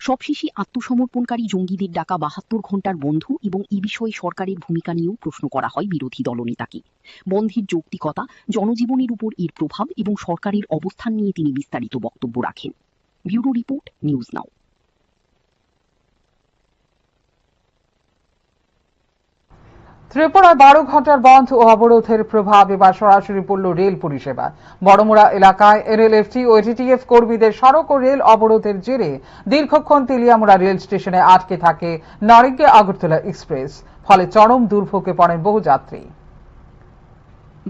সবশেষে আত্মসমর্পণকারী জঙ্গিদের ডাকা ৭২ ঘন্টার বন্ধ এবং এ বিষয়ে সরকারের ভূমিকা নিয়েও প্রশ্ন করা হয় বিরোধী দলনেতাকে। বন্ধের যৌক্তিকতা, জনজীবনের উপর এর প্রভাব এবং সরকারের অবস্থান নিয়ে তিনি বিস্তারিত বক্তব্য রাখেন। ব্যুরো রিপোর্ট, নিউজ নাও। ত্রিপুরায় 12 ঘন্টার বন্ধ ও অবরোধের প্রভাব এবার সরাসরি পড়ল রেল পরিষেবা। বড়মুড়া এলাকায় এনএলএফটি ও এটিটিএফ কর্মীদের সড়ক ও রেল অবরোধের জেরে দীর্ঘক্ষণ তেলিয়ামুড়া রেল স্টেশনে আটকে থাকে নারিঙ্গি আগরতলা এক্সপ্রেস। ফলে চরম দুর্ভোগে পড়েন বহু যাত্রী।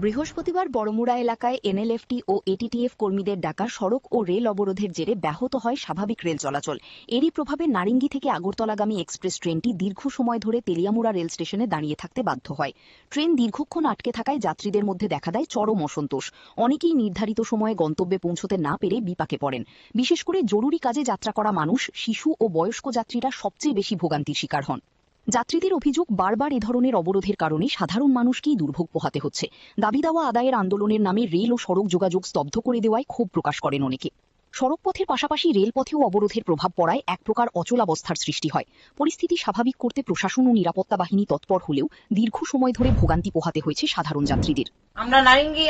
বৃহস্পতিবার বড়মুড়া এলাকায় এনএলএফটি ও এটিটিএফ কর্মীদের ডাকা সড়ক ও রেল অবরোধের জেরে ব্যাহত হয় স্বাভাবিক রেল চলাচল। এরই প্রভাবে নারিঙ্গি থেকে আগরতলাগামী এক্সপ্রেস ট্রেনটি দীর্ঘ সময় ধরে তেলিয়ামুড়া রেল স্টেশনে দাঁড়িয়ে থাকতে বাধ্য হয়। ট্রেন দীর্ঘক্ষণ আটকে থাকায় যাত্রীদের মধ্যে দেখা দেয় চরম অসন্তোষ। অনেকেই নির্ধারিত সময়ে গন্তব্যে পৌঁছতে না পেরে বিপাকে পড়েন। বিশেষ করে জরুরি কাজে যাত্রা করা মানুষ, শিশু ও বয়স্ক যাত্রীরা সবচেয়ে বেশি ভোগান্তির শিকার হন। যাত্রীদের অভিযোগ, বারবার এ ধরনের অবরোধের কারণে সাধারণ মানুষকেই দুর্ভোগ পোহাতে হচ্ছে। দাবি দেওয়া আদায়ের আন্দোলনের নামে রেল ও সড়ক যোগাযোগ স্তব্ধ করে দেওয়ায় ক্ষোভ প্রকাশ করেন অনেকে। সড়কপথের পাশাপাশি রেলপথেও অবরোধের প্রভাব পড়ায় এক প্রকার অচলাবস্থার সৃষ্টি হয়। পরিস্থিতি স্বাভাবিক করতে প্রশাসন ও নিরাপত্তা বাহিনী তৎপর হলেও দীর্ঘ সময় ধরে ভোগান্তি পোহাতে হয়েছে সাধারণ যাত্রীদের। আমরা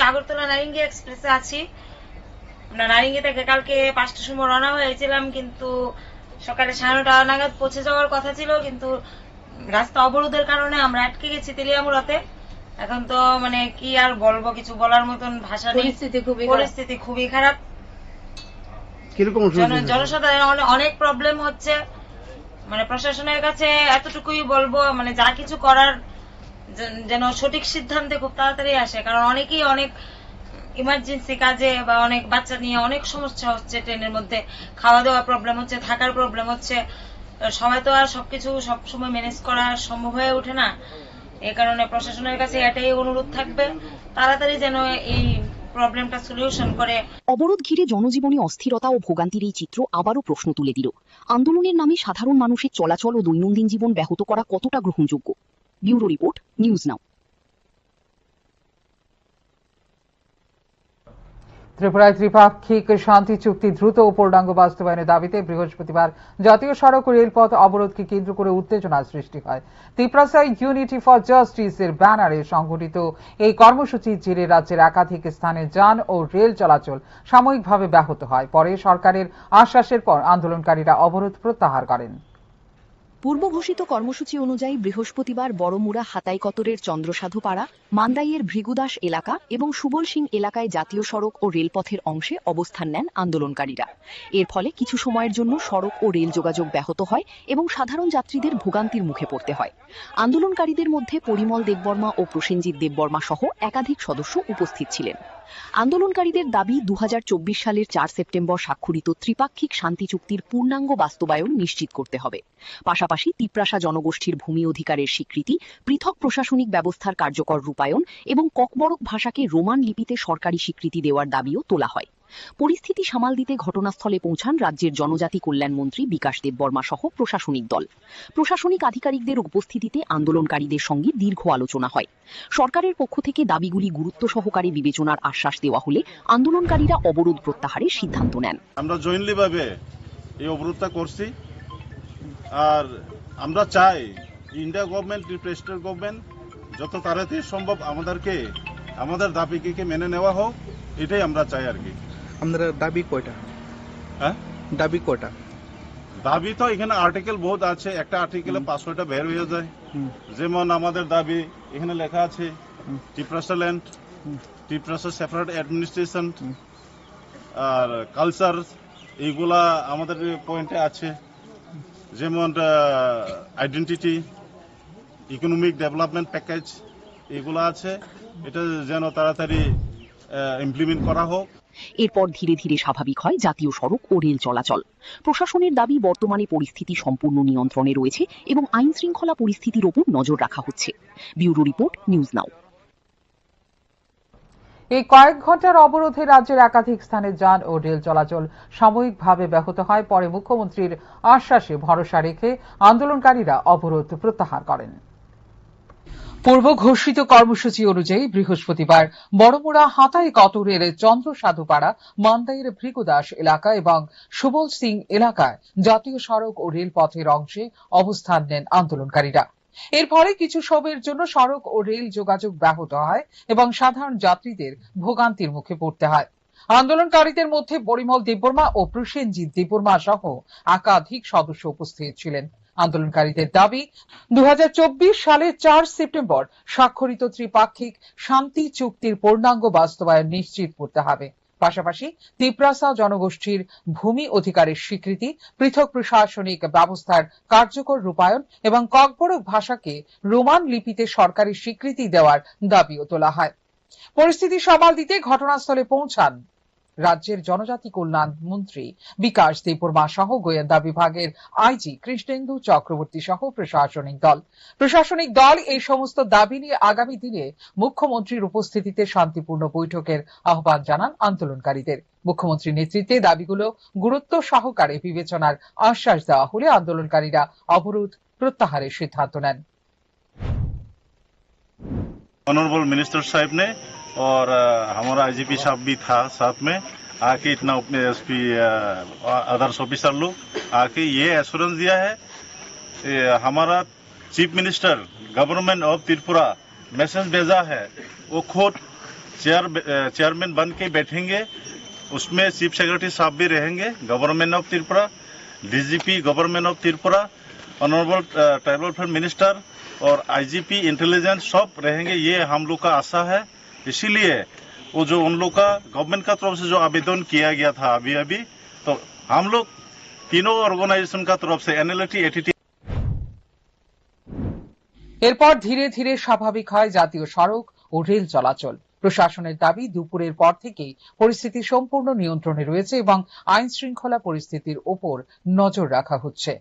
আগরতলা নারিঙ্গি এক্সপ্রেসে আছি। আমরা নারিঙ্গি থেকে কালকে 5টার সময় রওনা হয়েছিলাম, কিন্তু সকালে 9:30 নাগাদ পৌঁছে যাওয়ার কথা ছিল, কিন্তু রাস্তা অবরোধের কারণে আমরা আটকে গেছি তেলিয়ামুড়াতে। এখন তো কি আর বলবো, কিছু বলার মতন ভাষা নেই। পরিস্থিতি খুবই খারাপ। জনসাধারণ অনেক প্রবলেম হচ্ছে। প্রশাসনের কাছে এতটুকুই বলবো, যা কিছু করার যেন সঠিক সিদ্ধান্তে খুব তাড়াতাড়ি আসে, কারণ অনেকেই অনেক ইমার্জেন্সি কাজে বা অনেক বাচ্চা নিয়ে অনেক সমস্যা হচ্ছে। ট্রেনের মধ্যে খাওয়া দাওয়া প্রবলেম হচ্ছে, থাকার প্রবলেম হচ্ছে। সবাই তো আর সবকিছু সবসময় ম্যানেজ করা সম্ভব হয়ে ওঠে না। এই কারণে প্রশাসনের কাছে এটাই অনুরোধ থাকবে, তাড়াতাড়ি যেন এই প্রবলেমটা সলিউশন করে। অবরোধ ঘিরে জনজীবনে অস্থিরতা ও ভোগান্তির এই চিত্র আবারও প্রশ্ন তুলে দিল, আন্দোলনের নামে সাধারণ মানুষের চলাচল ও দৈনন্দিন জীবন ব্যাহত করা কতটা গ্রহণযোগ্য। ব্যুরো রিপোর্ট, নিউজ নাও। ত্রিপুরায় ত্রিপাক্ষিক শান্তি চুক্তি দ্রুত ও পূর্ণাঙ্গ বাস্তবায়নের দাবিতে বৃহস্পতিবার জাতীয় সড়ক ও রেলপথ অবরোধকে কেন্দ্র করে উত্তেজনার সৃষ্টি হয়। ত্রিপুরায় ইউনিটি ফর জাস্টিসের ব্যানারে সংগঠিত এই কর্মসূচির জেরে রাজ্যের একাধিক স্থানে যান ও রেল চলাচল সাময়িকভাবে ব্যাহত হয়। পরে সরকারের আশ্বাসের পর আন্দোলনকারীরা অবরোধ প্রত্যাহার করেন। পূর্ব ঘোষিত কর্মসূচি অনুযায়ী বৃহস্পতিবার বড়মুড়া হাতাইকতরের চন্দ্রসাধুপাড়া, মান্দাইয়ের ভৃগুদাস এলাকা এবং সুবল সিং এলাকায় জাতীয় সড়ক ও রেলপথের অংশে অবস্থান নেন আন্দোলনকারীরা। এর ফলে কিছু সময়ের জন্য সড়ক ও রেল যোগাযোগ ব্যাহত হয় এবং সাধারণ যাত্রীদের ভোগান্তির মুখে পড়তে হয়। আন্দোলনকারীদের মধ্যে পরিমল দেববর্মা ও প্রসেনজিৎ দেববর্মা সহ একাধিক সদস্য উপস্থিত ছিলেন। আন্দোলনকারীদের দাবি 2024 সালের 4 সেপ্টেম্বর স্বাক্ষরিত ত্রিপাক্ষিক শান্তি চুক্তির পূর্ণাঙ্গ বাস্তবায়ন নিশ্চিত করতে হবে। পাশাপাশি তিপ্রাসা জনগোষ্ঠীর ভূমি অধিকারের স্বীকৃতি, পৃথক প্রশাসনিক ব্যবস্থার কার্যকর রূপায়ণ এবং ককবরক ভাষাকে রোমান লিপিতে সরকারি স্বীকৃতি দেওয়ার দাবিও তোলা হয়। পরিস্থিতি সামাল দিতে ঘটনাস্থলে পৌঁছান রাজ্যের জনজাতি কল্যাণ মন্ত্রী বিকাশ দেববর্মা সহ প্রশাসনিক দল। প্রশাসনিক আধিকারিকদের উপস্থিতিতে আন্দোলনকারীদের সঙ্গে দীর্ঘ আলোচনা হয়। সরকারের পক্ষ থেকে দাবিগুলি গুরুত্ব সহকারে বিবেচনার আশ্বাস দেওয়া হলে আন্দোলনকারীরা অবরোধ প্রত্যাহারের সিদ্ধান্ত নেন। আমরা জয়েন্টলি ভাবে এই অবরোধটা করছি, আর আমরা চাই ইন্ডিয়া গভর্নমেন্ট, প্রেসিডেন্ট গভর্নমেন্ট যত তাড়াতাড়ি সম্ভব আমাদের দাবিকে মেনে নেওয়া হোক, এটাই আমরা চাই আর কি। আপনারা দাবি কয়টা? হ্যাঁ, দাবি কয়টা? দাবি তো এখানে আর্টিকেল বহুত আছে, একটা আর্টিকেলে 500টা বের হয়ে যায়। যেমন আমাদের দাবি এখানে লেখা আছে Tripura land, Tripura separate administration আর কালচার, এইগুলা আমাদের পয়েন্টে আছে। যেমন আইডেন্টিটি, ইকোনমিক ডেভেলপমেন্ট প্যাকেজ, এগুলো আছে। এটা যেন তাড়াতাড়ি ইমপ্লিমেন্ট করা হোক। এরপর ধীরে ধীরে স্বাভাবিক হয় জাতীয় সড়ক ও রেল চলাচল। প্রশাসনের দাবি, বর্তমানে পরিস্থিতি সম্পূর্ণ নিয়ন্ত্রণে রয়েছে এবং আইন শৃঙ্খলা পরিস্থিতির ওপর নজর রাখা হচ্ছে। ব্যুরো রিপোর্ট, নিউজ নাও। এই কয়েক ঘন্টার অবরোধে রাজ্যের একাধিক স্থানে যান ও রেল চলাচল সাময়িকভাবে ব্যাহত হয়। পরে মুখ্যমন্ত্রীর আশ্বাসে ভরসা রেখে আন্দোলনকারীরা অবরোধ প্রত্যাহার করেন। পূর্ব ঘোষিত কর্মসূচি অনুযায়ী বৃহস্পতিবার বড়মুড়া হাতাইকতরের চন্দ্রসাধুপাড়া, মান্দাইয়ের ভৃগুদাস এলাকা এবং সুবল সিং এলাকায় জাতীয় সড়ক ও রেলপথের অংশে অবস্থান নেন আন্দোলনকারীরা। এর ফলে কিছু সময়ের জন্য সড়ক ও রেল যোগাযোগ ব্যাহত হয় এবং সাধারণ যাত্রীদের ভোগান্তির মুখে পড়তে হয়। আন্দোলনকারীদের মধ্যে পরিমল দেববর্মা ও প্রসেনজিৎ দেববর্মা সহ একাধিক সদস্য উপস্থিত ছিলেন। আন্দোলনকারীদের দাবি, 2024 সালের 4 সেপ্টেম্বর স্বাক্ষরিত ত্রিপাক্ষিক শান্তি চুক্তির পূর্ণাঙ্গ বাস্তবায়ন নিশ্চিত করতে হবে। পাশাপাশি তিপ্রাসা জনগোষ্ঠীর ভূমি অধিকারের স্বীকৃতি, পৃথক প্রশাসনিক ব্যবস্থার কার্যকর রূপায়ণ এবং ককবরক ভাষাকে রোমান লিপিতে সরকারি স্বীকৃতি দেওয়ার দাবিও তোলা হয়। পরিস্থিতি সামাল দিতে ঘটনাস্থলে পৌঁছান রাজ্যের জনজাতি কল্যাণ মন্ত্রী বিকাশ দেববর্মা সহ গোয়েন্দা বিভাগের আইজি কৃষ্ণেন্দু চক্রবর্তী সহ প্রশাসনিক দল এই সমস্ত দাবি নিয়ে আগামী দিনে মুখ্যমন্ত্রীর উপস্থিতিতে শান্তিপূর্ণ বৈঠকের আহ্বান জানান আন্দোলনকারীদের। মুখ্যমন্ত্রীর নেতৃত্বে দাবিগুলো গুরুত্ব সহকারে বিবেচনার আশ্বাস দেওয়া হলে আন্দোলনকারীরা অবরোধ প্রত্যাহারের সিদ্ধান্ত নেন। ऑनरेबल मिनिस्टर साहब ने और हमारा आईजीपी साहब भी था साथ में, आके इतना एसपी अदर्स ऑफिसर लोग आके ये एश्योरेंस दिया है। हमारा chief minister government of Tripura message भेजा है, वो खुद चेयरमैन बन के बैठेंगे, उसमें चीफ सेक्रेटरी साहब भी रहेंगे, government of Tripura, DGP government of Tripura, honourable tribal welfare minister और आईजीपी इंटेलिजेंस सब रहेंगे, ये हम लोग का आशा है। इसीलिए वो जो उन लोग का गवर्नमेंट का तरफ से जो आवेदन किया गया था अभी तो हम लोग तीनों ऑर्गेनाइजेशन का तरफ से एनएलटी एटीटी এরপর ধীরে ধীরে স্বাভাবিক হয় জাতীয় সড়ক ও রেল চলাচল। প্রশাসনের দাবি দুপুরের পর থেকেই পরিস্থিতি সম্পূর্ণ নিয়ন্ত্রণে রয়েছে এবং আইন শৃঙ্খলা পরিস্থিতির ওপর নজর রাখা হচ্ছে।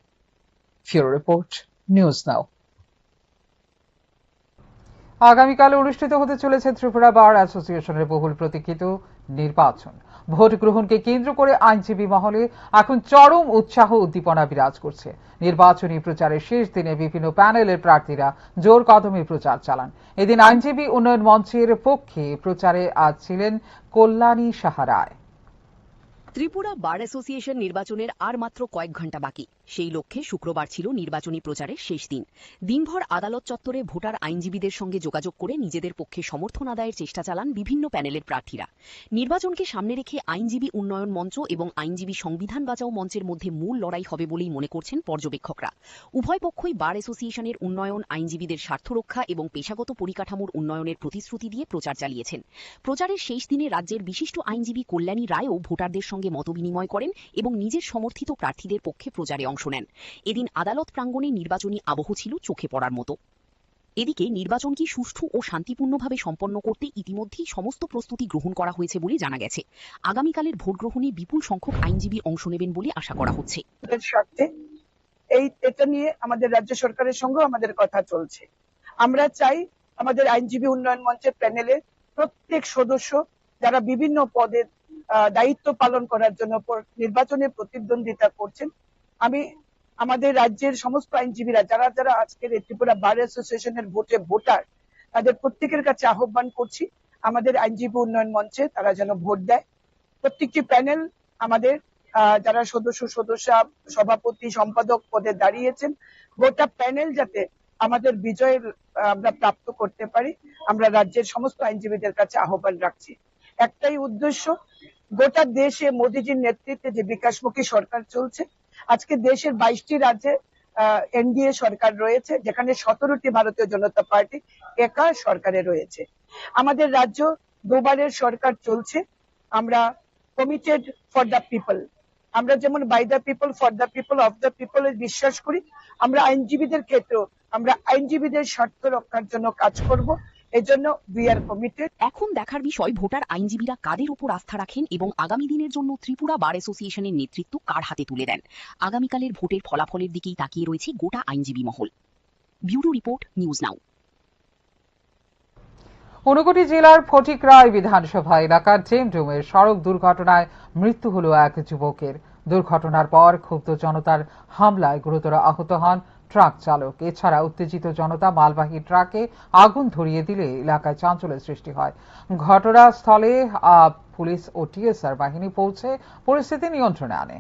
ফিউরো রিপোর্ট, নিউজ নাও। আগামীকাল অনুষ্ঠিত হতে চলেছে ত্রিপুরা বার অ্যাসোসিয়েশনের বহুল প্রতীক্ষিত নির্বাচন। ভোট গ্রহণকে কেন্দ্র করে আইনজীবী মহলে এখন চরম উৎসাহ উদ্দীপনা বিরাজ করছে। নির্বাচনী প্রচারের শেষ দিনে বিভিন্ন প্যানেলের প্রার্থীরা জোর কদমে প্রচার চালান। এদিন আইনজীবী উন্নয়ন মঞ্চের পক্ষে প্রচারে আজ ছিলেন কল্যাণী সাহা রায়। ত্রিপুরা বার অ্যাসোসিয়েশন নির্বাচনের আর মাত্র কয়েক ঘণ্টা বাকি। সেই লক্ষ্যে শুক্রবার ছিল নির্বাচনী প্রচারের শেষ দিন। দিনভর আদালত চত্বরে ভোটার আইনজীবীদের সঙ্গে যোগাযোগ করে নিজেদের পক্ষে সমর্থন আদায়ের চেষ্টা চালান বিভিন্ন প্যানেলের প্রার্থীরা। নির্বাচনকে সামনে রেখে আইনজীবী উন্নয়ন মঞ্চ এবং আইনজীবী সংবিধান বাঁচাও মঞ্চের মধ্যে মূল লড়াই হবে বলেই মনে করছেন পর্যবেক্ষকরা। উভয় পক্ষই বার অ্যাসোসিয়েশনের উন্নয়ন, আইনজীবীদের স্বার্থ রক্ষা এবং পেশাগত পরিকাঠামোর উন্নয়নের প্রতিশ্রুতি দিয়ে প্রচার চালিয়েছেন। প্রচারের শেষ দিনে রাজ্যের বিশিষ্ট আইনজীবী কল্যাণী রায়ও ভোটারদের সঙ্গে মতবিনিময় করেন এবং নিজের সমর্থিত প্রার্থীদের পক্ষে প্রচারে অংশ নেন। এদিন আদালত প্রাঙ্গণে নির্বাচনী আবহ ছিল চোখে পড়ার মতো। এদিকে নির্বাচনকে সুষ্ঠু ও শান্তিপূর্ণভাবে সম্পন্ন করতে ইতিমধ্যেই সমস্ত প্রস্তুতি গ্রহণ করা হয়েছে বলে জানা গেছে। আগামীকালের ভোট গ্রহণে বিপুল সংখ্যক আইনজীবী অংশ নেবেন বলে আশা করা হচ্ছে। এটা নিয়ে আমাদের রাজ্য সরকারের সঙ্গে আমাদের কথা চলছে। আমরা চাই আমাদের আইনজীবী উন্নয়ন মঞ্চের প্যানেলে প্রত্যেক সদস্য যারা বিভিন্ন পদের দায়িত্ব পালন করার জন্য নির্বাচনে প্রতিদ্বন্দ্বিতা করছেন, আমি আমাদের রাজ্যের সমস্ত আইনজীবীরা যারা যারা আজকের ত্রিপুরা বার অ্যাসোসিয়েশনের ভোটার, তাদের প্রত্যেকের কাছে আহ্বান করছি আমাদের আইনজীবী উন্নয়ন মঞ্চে তারা যেন ভোট দেয়। প্রত্যেকটি প্যানেল আমাদের যারা সদস্য, সভাপতি, সম্পাদক পদে দাঁড়িয়েছেন, গোটা প্যানেল যাতে আমাদের বিজয়ের আমরা প্রাপ্ত করতে পারি, আমরা রাজ্যের সমস্ত আইনজীবীদের কাছে আহ্বান রাখছি। একটাই উদ্দেশ্য, গোটা দেশে মোদীজির নেতৃত্বে যে বিকাশমুখী সরকার চলছে, আজকে দেশের 22টি রাজ্যে এনডিএ সরকার রয়েছে, যেখানে 17টি ভারতীয় জনতা পার্টি একা সরকারে রয়েছে। আমাদের রাজ্য দুবারের সরকার চলছে। আমরা কমিটেড ফর দ্য পিপল, আমরা যেমন by the people, for the people, of the people বিশ্বাস করি, আমরা আইনজীবীদের ক্ষেত্রেও আমরা আইনজীবীদের স্বার্থ রক্ষার জন্য কাজ করব। এজন্য উই আর কমিটেড। এখন দেখার বিষয় ভোটার আইনজীবীরা কাদের উপর আস্থা রাখেন এবং আগামী দিনের জন্য ত্রিপুরা বার অ্যাসোসিয়েশনের নেতৃত্ব কার হাতে তুলে দেন। আগামীকালের ভোটের ফলাফলের দিকেই তাকিয়ে রয়েছে গোটা আইনজীবী মহল। ব্যুরো রিপোর্ট, নিউজ নাও। ঊনকোটি জেলার ফটিকরাই বিধানসভা এলাকার ডেমডুমের সড়ক দুর্ঘটনায় মৃত্যু হল এক যুবকের। দুর্ঘটনার পর ক্ষুব্ধ জনতার হামলায় গুরুতর আহত হন ট্রাক চালক। এছাড়া উত্তেজিত জনতা মালবাহী ট্রাকে আগুন ধরিয়ে দিলে এলাকায় চাঞ্চল্যের সৃষ্টি হয়। ঘটনাস্থলে পুলিশ ও টিএসআর বাহিনী পৌঁছে পরিস্থিতি নিয়ন্ত্রণে আনে।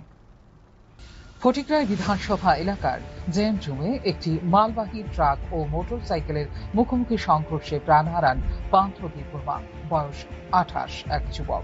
ফটিকরাই বিধানসভা এলাকার ডেমডুমে একটি মালবাহী ট্রাক ও মোটরসাইকেলের মুখোমুখি সংঘর্ষে প্রাণ হারান পান্থ দেববর্মা, বয়স 28, এক যুবক।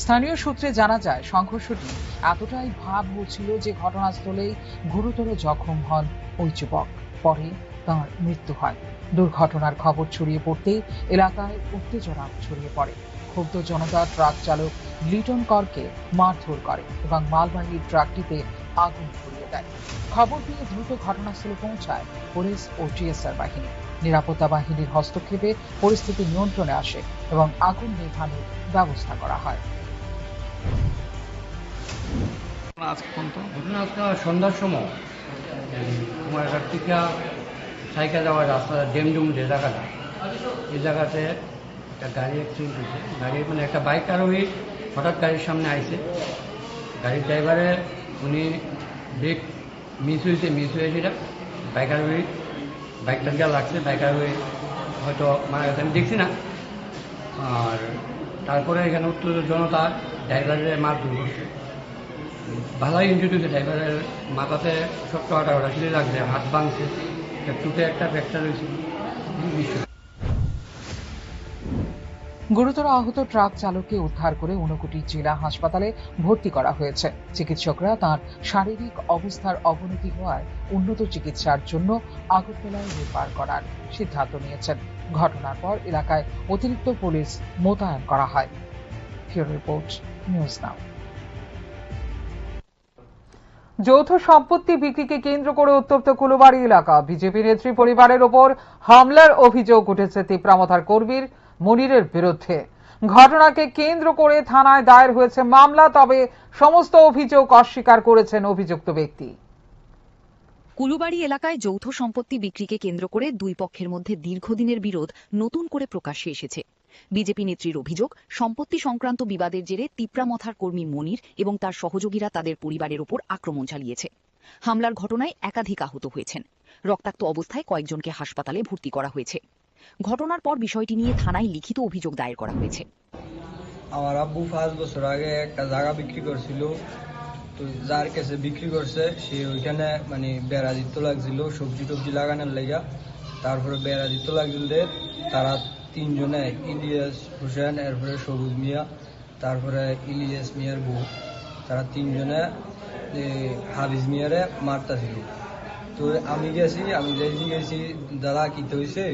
স্থানীয় সূত্রে জানা যায়, সংঘর্ষটি এতটাই ভয়াবহ ছিল যে ঘটনাস্থলেই গুরুতর জখম হন ওই যুবক। পরে তাঁর মৃত্যু হয়। দুর্ঘটনার খবর ছড়িয়ে পড়তেই এলাকায় উত্তেজনা ছড়িয়ে পড়ে। ক্ষুব্ধ জনতা ট্রাক চালক লিটন করকে মারধর করে এবং মালবাহী ট্রাকটিতে আগুন ধরিয়ে দেয়। খবর পেয়ে দ্রুত ঘটনাস্থলে পৌঁছায় পুলিশ ও টিএসআর বাহিনী। নিরাপত্তা বাহিনীর হস্তক্ষেপে পরিস্থিতি নিয়ন্ত্রণে আসে এবং আগুন নেভানোর ব্যবস্থা করা হয়। ঘটনা আজকে সন্ধ্যার সময় কুমারঘাট থেকে সাইকেল যাওয়ার রাস্তা ডেমডুম যে জায়গাটা, এই জায়গাতে একটা গাড়ি অ্যাক্সিডেন্ট হয়েছে। গাড়ি মানে একটা বাইক আরোহী হঠাৎ গাড়ির সামনে আইছে। গাড়ির ড্রাইভারে উনি ব্রেক মিস হয়ে সেটা বাইক আরোহী বাইকটা গিয়ে লাগছে। বাইক আরোহী হয়তো মারা গেছে, আমি দেখছি না। আর তারপরে এখানে উত্তেজিত জনতা ড্রাইভারের মারধর করছে। ভালোই ইনজুরি হয়েছে, ড্রাইভারের মাথাতে ছোট্ট আটা ছিঁড়ে লাগছে, হাত ভাঙছে, টুটে একটা ফ্র্যাকচার হয়েছে। গুরুতর আহত ট্রাক চালককে উদ্ধার করে ঊনকোটি জেলা হাসপাতালে ভর্তি করা হয়েছে। চিকিৎসকরা তাঁর শারীরিক অবস্থার অবনতি হওয়ায় উন্নত চিকিৎসার জন্য আগরতলায় রেফার করার সিদ্ধান্ত নিয়েছেন। ঘটনার পর এলাকায় অতিরিক্ত পুলিশ মোতায়েন করা হয়। ব্যুরো রিপোর্ট, নিউজ নাও। যৌথ সম্পত্তি বিক্রিকে কেন্দ্র করে উত্তপ্ত কুলুবাড়ি এলাকা। বিজেপি নেত্রী পরিবারের ওপর হামলার অভিযোগ উঠেছে তিপ্রামথার কর্মীর মনিরের বিরুদ্ধে। ঘটনাকে কেন্দ্র করে থানায় দায়ের হয়েছে মামলা, তবে সমস্ত অভিযোগ অস্বীকার করেছেন অভিযুক্ত ব্যক্তি। কুলুবাড়ি এলাকায় যৌথ সম্পত্তি বিক্রিকে কেন্দ্র করে দুই পক্ষের মধ্যে দীর্ঘদিনের বিরোধ নতুন করে প্রকাশ্যে এসেছে। বিজেপি নেত্রীর অভিযোগ, সম্পত্তি সংক্রান্ত বিবাদের জেরে তিপ্রামথার কর্মী মনির এবং তার সহযোগীরা তাদের পরিবারের ওপর আক্রমণ চালিয়েছে। হামলার ঘটনায় একাধিক আহত হয়েছেন। রক্তাক্ত অবস্থায় কয়েকজনকে হাসপাতালে ভর্তি করা হয়েছে। ঘটনার পর বিষয়টি নিয়ে থানায় লিখিত অভিযোগ দায়ের করা হয়েছে। আমার আব্বু 5 বছর আগে একটা জায়গা বিক্রি করছিল, তো যার কাছে বিক্রি করছে সে ওইখানে মানে বেড়া দিতে লাগছিল সবজি টবজি লাগানোর লেগা। তারপরে বেড়া দিতে লাগছিল, তারা তিনজনে, ইলিয়াস হোসেন, এরপরে সবুজ মিয়া, তারপরে ইলিয়াস মিয়ার বউ, তারা তিনজনে হাবিজ মিয়ারে মারতাছিল। তো আমি গেছি দাদা কিতে হয়েছে,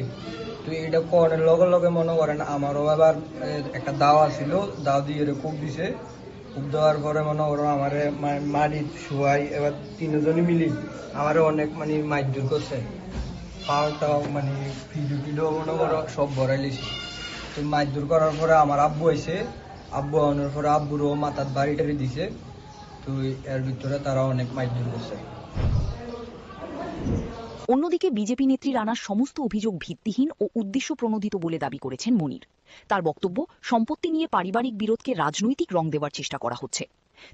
তো এটা করার লগে লগে মনে করেন আমারও আবার একটা দাওয়া ছিল, দাও দিয়ে কূপ দিছে। কূপ দেওয়ার পরে মনে করেন আমার মাটির শোয়াই, এবার তিনজনই মিলি আমার অনেক মানে মারধর করছে। পাওয়াটাও মানে ফিডু টিডু মনে করো সব ভরাই লিছি। তো মারধর করার পরে আমার আব্বু আইছে, আব্বু আনার পরে আব্বুরও মাথার বাড়ি টাড়ি দিছে। তো এর ভিতরে তারা অনেক মারধর করছে। অন্যদিকে বিজেপি নেত্রীর আনা সমস্ত অভিযোগ ভিত্তিহীন ও উদ্দেশ্য প্রণোদিত বলে দাবি করেছেন মনির। তার বক্তব্য, সম্পত্তি নিয়ে পারিবারিক বিরোধকে রাজনৈতিক রং দেওয়ার চেষ্টা করা হচ্ছে।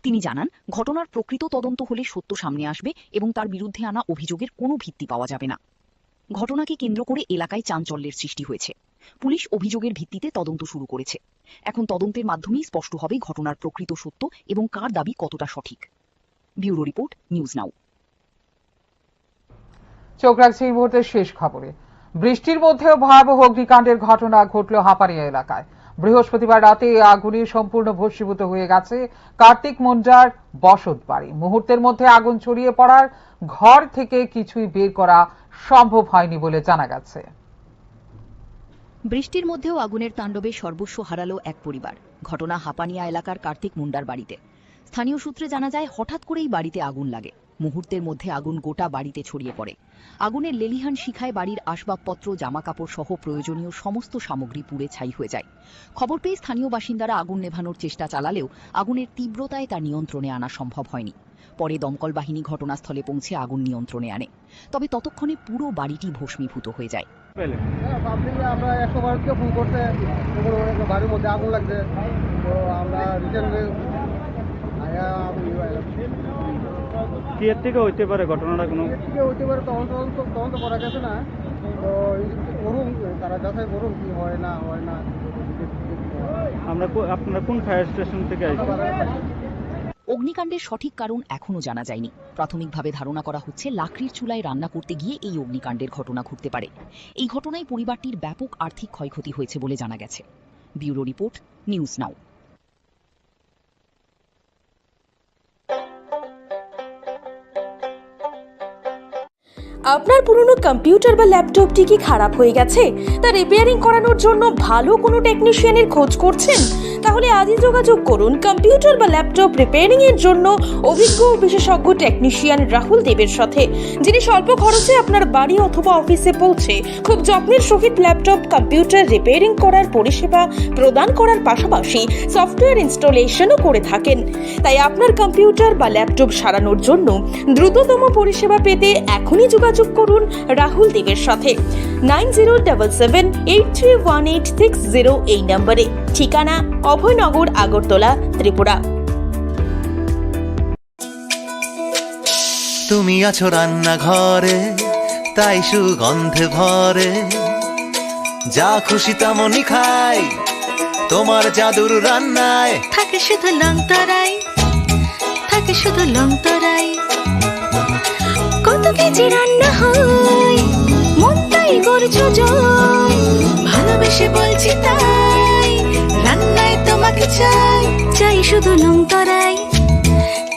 তিনি জানান, ঘটনার প্রকৃত তদন্ত হলে সত্য সামনে আসবে এবং তার বিরুদ্ধে আনা অভিযোগের কোনো ভিত্তি পাওয়া যাবে না। ঘটনাকে কেন্দ্র করে এলাকায় চাঞ্চল্যের সৃষ্টি হয়েছে। পুলিশ অভিযোগের ভিত্তিতে তদন্ত শুরু করেছে। এখন তদন্তের মাধ্যমেই স্পষ্ট হবে ঘটনার প্রকৃত সত্য এবং কার দাবি কতটা সঠিক। ব্যুরো রিপোর্ট, নিউজ নাও। চোখ রাখছে এই মুহূর্তের শেষ খবরে। বৃষ্টির মধ্যেও ভয়াবহ অগ্নিকাণ্ডের ঘটনা ঘটল হাপানিয়া এলাকায়। বৃহস্পতিবার রাতে আগুনে সম্পূর্ণ ভস্মীভূত হয়ে গেছে কার্তিক মুন্ডার বসত বাড়ি। মুহূর্তের মধ্যে আগুন ছড়িয়ে পড়ার ঘর থেকে কিছুই বের করা সম্ভব হয়নি বলে জানা গেছে। বৃষ্টির মধ্যেও আগুনের তাণ্ডবে সর্বস্ব হারালো এক পরিবার। ঘটনা হাপানিয়া এলাকার কার্তিক মুন্ডার বাড়িতে। স্থানীয় সূত্রে জানা যায়, হঠাৎ করেই বাড়িতে আগুন লাগে। মুহূর্তের মধ্যে আগুন গোটা বাড়িতে ছড়িয়ে পড়ে। আগুনের লেলিহান শিখায় বাড়ির আসবাবপত্র, জামাকাপড় সহ প্রয়োজনীয় সমস্ত সামগ্রী পুড়ে ছাই হয়ে যায়। খবর পেয়ে স্থানীয় বাসিন্দারা আগুন নেভানোর চেষ্টা চালালেও আগুনের তীব্রতায় তা নিয়ন্ত্রণে আনা সম্ভব হয়নি। পরে দমকল বাহিনী ঘটনাস্থলে পৌঁছে আগুন নিয়ন্ত্রণে আনে, তবে ততক্ষণে পুরো বাড়িটি ভস্মীভূত হয়ে যায়। আমরা 112 ফোন করতে বাড়ির মধ্যে আগুন লাগছে, তো আমরা কি এর থেকে হইতে পারে ঘটনাটা? কোনো হইতে পারে, তদন্ত করা গেছে না, তো করুন, তারা যাচাই করুন কি হয় না হয় না। আপনারা কোন ফায়ার স্টেশন থেকে আসছেন? অগ্নিকাণ্ডের সঠিক কারণ এখনো জানা যায়নি। প্রাথমিকভাবে ধারণা করা হচ্ছে লাকড়ির চুলায় রান্না করতে গিয়ে এই অগ্নিকাণ্ডের ঘটনা ঘটতে পারে। এই ঘটনায় পরিবারটির ব্যাপক আর্থিক ক্ষয়ক্ষতি হয়েছে বলে জানা গেছে। ব্যুরো রিপোর্ট, নিউজ নাও। আপনার পুরনো কম্পিউটার বা ল্যাপটপটি কি খারাপ হয়ে গেছে তা রিপেয়ারিং করানোর জন্য ভালো কোনো টেকনিশিয়ানের খোঁজ করছেন? তাহলে আজই যোগাযোগ করুন কম্পিউটার বা ল্যাপটপ রিপেয়ারিং এর জন্য অভিজ্ঞ ও বিশেষজ্ঞ টেকনিশিয়ান রাহুল দেবের সাথে, যিনি স্বল্প খরচে আপনার বাড়ি অথবা অফিসে পৌঁছে খুব যত্নের সহিত ল্যাপটপ কম্পিউটার রিপেয়ারিং করার পরিষেবা প্রদান করার পাশাপাশি সফটওয়্যার ইনস্টলেশনও করে থাকেন। তাই আপনার কম্পিউটার বা ল্যাপটপ সারানোর জন্য দ্রুততম পরিষেবা পেতে এখনই যোগাযোগ করুন রাহুল দেবের সাথে 9077783186 এই নম্বরে। ঠিকানা অভয়নগর, আগরতলা, ত্রিপুরা। তুমি আছো রান্নাঘরে, তাই সুগন্ধে ভরে, যা খুশি তেমনই খাই তোমার জাদুর রান্নায়। থাকে শুধু লং তরাই, থাকে শুধু লং তরাই। কত কেজি রান্না হয়, মন তাই করছো জয়। ভালোবেসে বলছি তাই, রান্নায় তোমাকে চাই। চাই শুধু লং তরাই,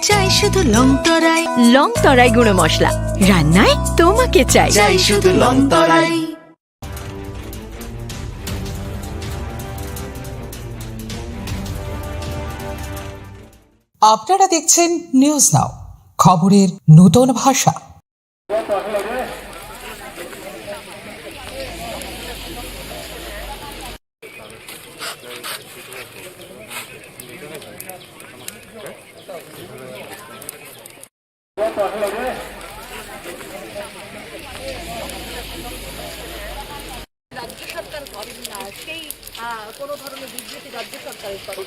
চাই শুধু লং তরাই। লং তরাই গুঁড়ো মশলা, রান্নায় তোমাকে চাই। চাই শুধু লং তরাই। আপনারা দেখছেন নিউজ নাও, খবরের নতুন ভাষা। রাজ্য সরকার করেন না, সেই কোনো ধরনের বিবৃতি রাজ্য সরকারের করেন।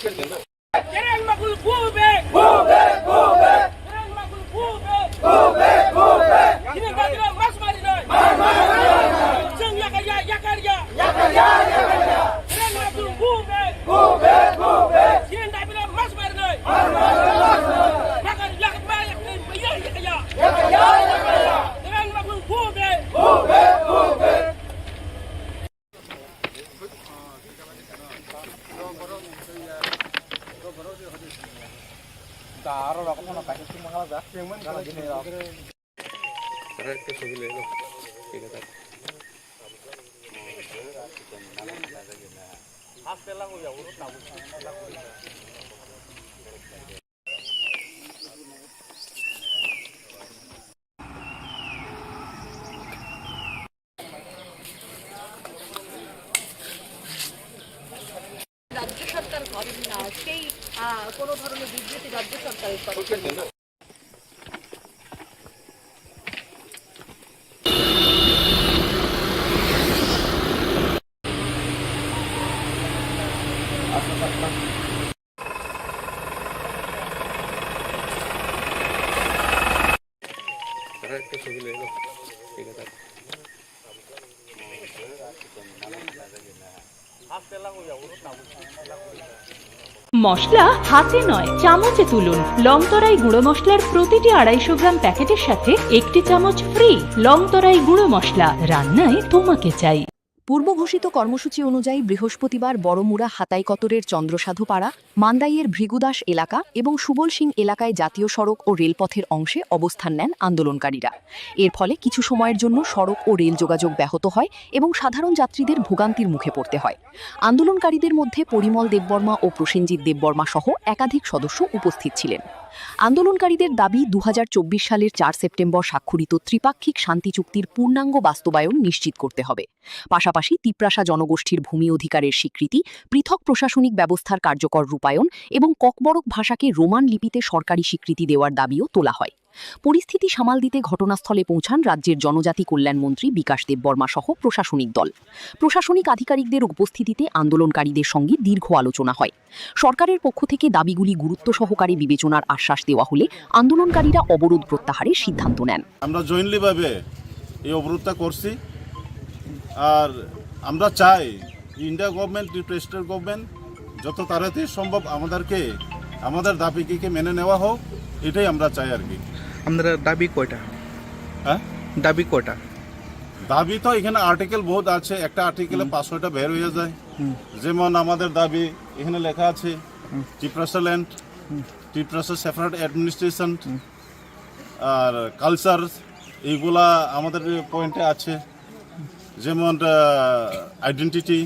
রাজ্য সরকার করেন না, সেই কোনো ধরনের বিবৃতি রাজ্য সরকারের করেন। মশলা হাতে নয় চামচে তুলুন। লংতরাই গুঁড়ো মশলার প্রতিটি 250 গ্রাম প্যাকেটের সাথে 1টি চামচ ফ্রি। লংতরাই গুঁড়ো মশলা, রান্নায় তোমাকে চাই। পূর্ব ঘোষিত কর্মসূচি অনুযায়ী বৃহস্পতিবার বড়মুড়া হাতাইকতরের চন্দ্রসাধুপাড়া, মান্দাইয়ের ভৃগুদাস এলাকা এবং সুবল সিং এলাকায় জাতীয় সড়ক ও রেলপথের অংশে অবস্থান নেন আন্দোলনকারীরা। এর ফলে কিছু সময়ের জন্য সড়ক ও রেল যোগাযোগ ব্যাহত হয় এবং সাধারণ যাত্রীদের ভোগান্তির মুখে পড়তে হয়। আন্দোলনকারীদের মধ্যে পরিমল দেববর্মা ও প্রসেনজিৎ দেববর্মা সহ একাধিক সদস্য উপস্থিত ছিলেন। আন্দোলনকারীদের দাবি 2024 সালের 4 সেপ্টেম্বর স্বাক্ষরিত ত্রিপাক্ষিক শান্তি চুক্তির পূর্ণাঙ্গ বাস্তবায়ন নিশ্চিত করতে হবে। পাশাপাশি তিপ্রাসা জনগোষ্ঠীর ভূমি অধিকারের স্বীকৃতি, পৃথক প্রশাসনিক ব্যবস্থার কার্যকর রূপায়ণ এবং ককবরক ভাষাকে রোমান লিপিতে সরকারি স্বীকৃতি দেওয়ার দাবিও তোলা হয়। পরিস্থিতি সামাল দিতে ঘটনাস্থলে পৌঁছান রাজ্যের জনজাতি কল্যাণমন্ত্রী বিকাশ দেববর্মা সহ প্রশাসনিক দল। প্রশাসনিক আধিকারিকদের উপস্থিতিতে আন্দোলনকারীদের সঙ্গে দীর্ঘ আলোচনা হয়। সরকারের পক্ষ থেকে দাবিগুলি গুরুত্ব সহকারে বিবেচনার আশ্বাস দেওয়া হলে আন্দোলনকারীরা অবরোধ প্রত্যাহারের সিদ্ধান্ত নেন। আমরা জয়েন্টলিভাবে এই অবরোধটা করছি, আর আমরা চাই ইন্ডিয়া গভর্নমেন্ট, প্রেসিডেন্ট গভর্নমেন্ট যত তাড়াতাড়ি সম্ভব আমাদের দাবিকে মেনে নেওয়া হোক, এটাই আমরা চাই আর কি। আপনারা দাবি কয়টা? হ্যাঁ, দাবি কয়টা? দাবি তো এখানে আর্টিকেল বহুত আছে, একটা আর্টিকেলে 500টা বের হয়ে যায়। যেমন আমাদের দাবি এখানে লেখা আছে ত্রিপ্রাসা ল্যান্ড, ত্রিপ্রাসা সেপারেট অ্যাডমিনিস্ট্রেশন, আর কালচার, এইগুলা আমাদের পয়েন্টে আছে, যেমন আইডেন্টিটি,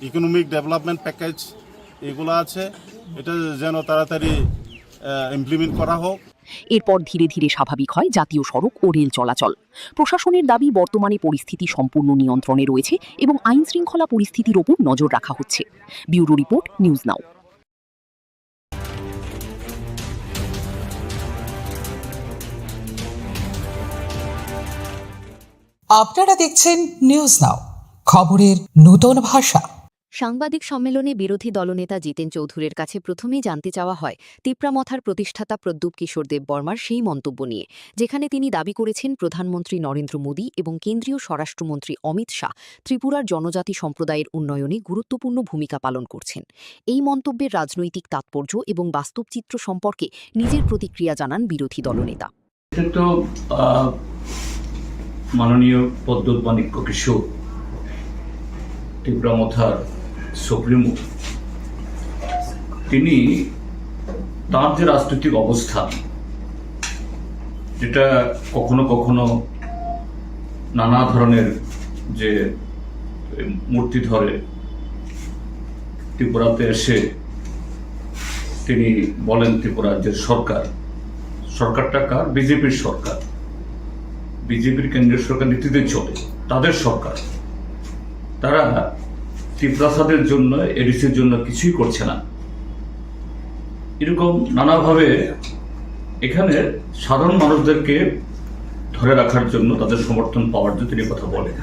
ইকোনমিক ডেভেলপমেন্ট প্যাকেজ, এগুলো আছে। এটা যেন তাড়াতাড়ি ইমপ্লিমেন্ট করা হোক। এরপর ধীরে ধীরে স্বাভাবিক হয় জাতীয় সড়ক ও রেল চলাচল। প্রশাসনের দাবি, বর্তমানে পরিস্থিতি সম্পূর্ণ নিয়ন্ত্রণে রয়েছে এবং আইন শৃঙ্খলা পরিস্থিতির ওপর নজর রাখা হচ্ছে। ব্যুরো রিপোর্ট, নিউজ নাও। আপনারা দেখছেন নিউজ নাও, খবরের নতুন ভাষা। সাংবাদিক সম্মেলনে বিরোধী দলনেতা জিতেন চৌধুরীর কাছে প্রথমেই জানতে চাওয়া হয় তিপ্রামথার প্রতিষ্ঠাতা প্রদ্যুৎ কিশোর দেববর্মার সেই মন্তব্য নিয়ে, যেখানে তিনি দাবি করেছেন প্রধানমন্ত্রী নরেন্দ্র মোদী এবং কেন্দ্রীয় স্বরাষ্ট্রমন্ত্রী অমিত শাহ ত্রিপুরার জনজাতি সম্প্রদায়ের উন্নয়নে গুরুত্বপূর্ণ ভূমিকা পালন করছেন। এই মন্তব্যের রাজনৈতিক তাৎপর্য এবং বাস্তব চিত্র সম্পর্কে নিজের প্রতিক্রিয়া জানান বিরোধী দলনেতা। মাননীয় প্রদ্যুৎ মাণিক্য কিশোর, তিপ্রামথার সুপ্রিমো, তিনি তাঁর যে রাজনৈতিক অবস্থান, যেটা কখনো কখনো নানা ধরনের যে মূর্তি ধরে ত্রিপুরাতে এসে তিনি বলেন ত্রিপুরার যে সরকারটা কার? বিজেপির সরকার, বিজেপির কেন্দ্রীয় সরকার নীতিতে চলে, তাদের সরকার। তারা ত্রিপ্রাসাদের জন্য, এডিসির জন্য কিছুই করছে না, এরকম নানাভাবে এখানে সাধারণ মানুষদেরকে ধরে রাখার জন্য, তাদের সমর্থন পাওয়ার জন্য তিনি কথা বলেন।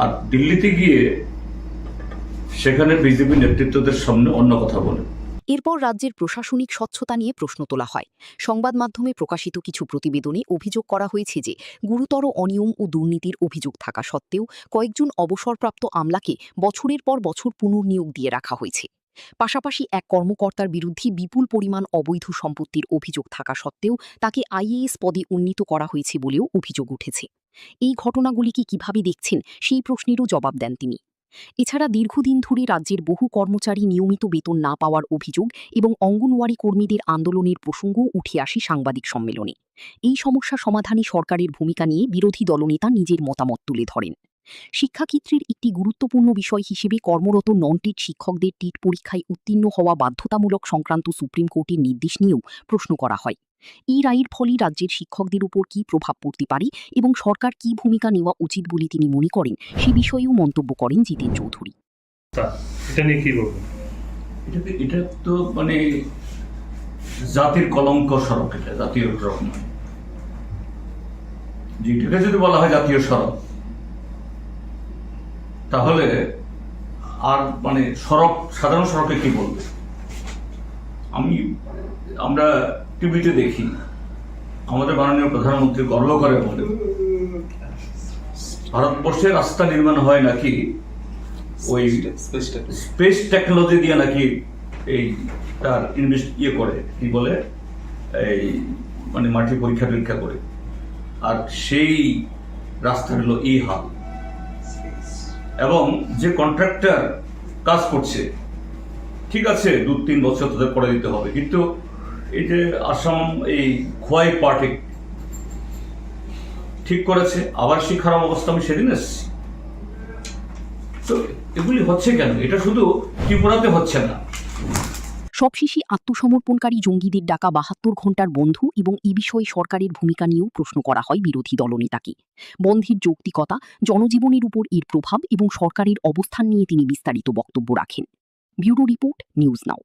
আর দিল্লিতে গিয়ে সেখানে বিজেপি নেতৃত্বদের সামনে অন্য কথা বলেন। এরপর রাজ্যের প্রশাসনিক স্বচ্ছতা নিয়ে প্রশ্ন তোলা হয়। সংবাদ মাধ্যমে প্রকাশিত কিছু প্রতিবেদনে অভিযোগ করা হয়েছে যে গুরুতর অনিয়ম ও দুর্নীতির অভিযোগ থাকা সত্ত্বেও কয়েকজন অবসরপ্রাপ্ত আমলাকে বছরের পর বছর পুনর্নিয়োগ দিয়ে রাখা হয়েছে। পাশাপাশি এক কর্মকর্তার বিরুদ্ধে বিপুল পরিমাণ অবৈধ সম্পত্তির অভিযোগ থাকা সত্ত্বেও তাকে আইএএস পদে উন্নীত করা হয়েছে বলেও অভিযোগ উঠেছে। এই ঘটনাগুলিকে কিভাবে দেখছেন, সেই প্রশ্নেরও জবাব দেন তিনি। এছাড়া দীর্ঘদিন ধরে রাজ্যের বহু কর্মচারী নিয়মিত বেতন না পাওয়ার অভিযোগ এবং অঙ্গনওয়াড়ি কর্মীদের আন্দোলনের প্রসঙ্গও উঠে আসে সাংবাদিক সম্মেলনে। এই সমস্যা সমাধানে সরকারের ভূমিকা নিয়ে বিরোধী দলনেতা নিজের মতামত তুলে ধরেন। শিক্ষাক্ষেত্রের একটি গুরুত্বপূর্ণ বিষয় হিসেবে কর্মরত নন টিট শিক্ষকদের টিট পরীক্ষায় উত্তীর্ণ হওয়া বাধ্যতামূলক সংক্রান্ত সুপ্রিম কোর্টের নির্দেশ নিয়েও প্রশ্ন করা হয়। এই রায়ের ফলে রাজ্যের শিক্ষকদের উপর কী প্রভাব পড়তে পারে এবং সরকার কী ভূমিকা নেওয়া উচিত বলে তিনি মনে করেন, সে বিষয়েও মন্তব্য করেন জিতেন চৌধুরী। এটা তো মানে জাতির কলঙ্ক সড়ক, এটা জাতীয় সড়ক নয়। যেটাকে যদি বলা হয় জাতীয় সড়ক, তাহলে আর মানে সড়ক, সাধারণ সড়কে কি বলবে? আমরা টিভিতে দেখি, আমাদের মাননীয় প্রধানমন্ত্রী গর্ব করে বলে ভারতবর্ষে রাস্তা নির্মাণ হয় নাকি ওই স্পেস টেকনোলজি দিয়ে, নাকি এই তার করে কি বলে, এই মানে মাটি পরীক্ষা টরীক্ষা করে। আর সেই রাস্তা হলো এই হাল। এবং যে কন্ট্রাক্টর কাজ করছে, ঠিক আছে 2-3 বছর তাদের করে দিতে হবে, কিন্তু এই যে আসাম এই খোয়াই পার্টি ঠিক করেছে, আবার সেই খারাপ অবস্থা আমি সেদিন এসেছি। তো এগুলি হচ্ছে কেন? এটা শুধু ত্রিপুরাতে হচ্ছে না। সবশেষে আত্মসমর্পণকারী জঙ্গিদের ডাকা 72 ঘণ্টার বন্ধ এবং এই বিষয়ে সরকারের ভূমিকা নিয়েও প্রশ্ন করা হয় বিরোধী দলনেতাকে। বন্ধের যৌক্তিকতা, জনজীবনের উপর এর প্রভাব এবং সরকারের অবস্থান নিয়ে তিনি বিস্তারিত বক্তব্য রাখেন। ব্যুরো রিপোর্ট, নিউজ নাও।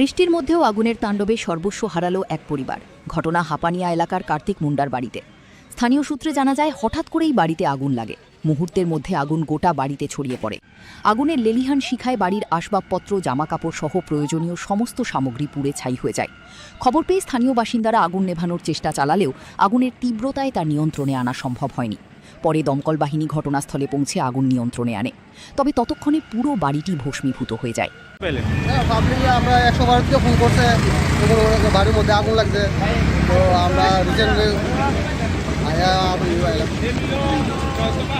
বৃষ্টির মধ্যেও আগুনের তাণ্ডবে সর্বস্ব হারালো এক পরিবার। ঘটনা হাপানিয়া এলাকার কার্তিক মুন্ডার বাড়িতে। স্থানীয় সূত্রে জানা যায়, হঠাৎ করেই বাড়িতে আগুন লাগে। মুহূর্তের মধ্যে আগুন গোটা বাড়িতে ছড়িয়ে পড়ে। আগুনের লেলিহান শিখায় বাড়ির আসবাবপত্র, জামাকাপড় সহ প্রয়োজনীয় সমস্ত সামগ্রী পুড়ে ছাই হয়ে যায়। খবর পেয়ে স্থানীয় বাসিন্দারা আগুন নেভানোর চেষ্টা চালালেও আগুনের তীব্রতায় তা নিয়ন্ত্রণে আনা সম্ভব হয়নি। পরে দমকল বাহিনী ঘটনাস্থলে পৌঁছে আগুন নিয়ন্ত্রণে আনে, তবে ততক্ষণে পুরো বাড়িটি ভস্মীভূত হয়ে যায়। আমরা 112 থেকে ফোন করছে, বাড়ির মধ্যে আগুন লাগছে। তো আমরা রিসেন্টলি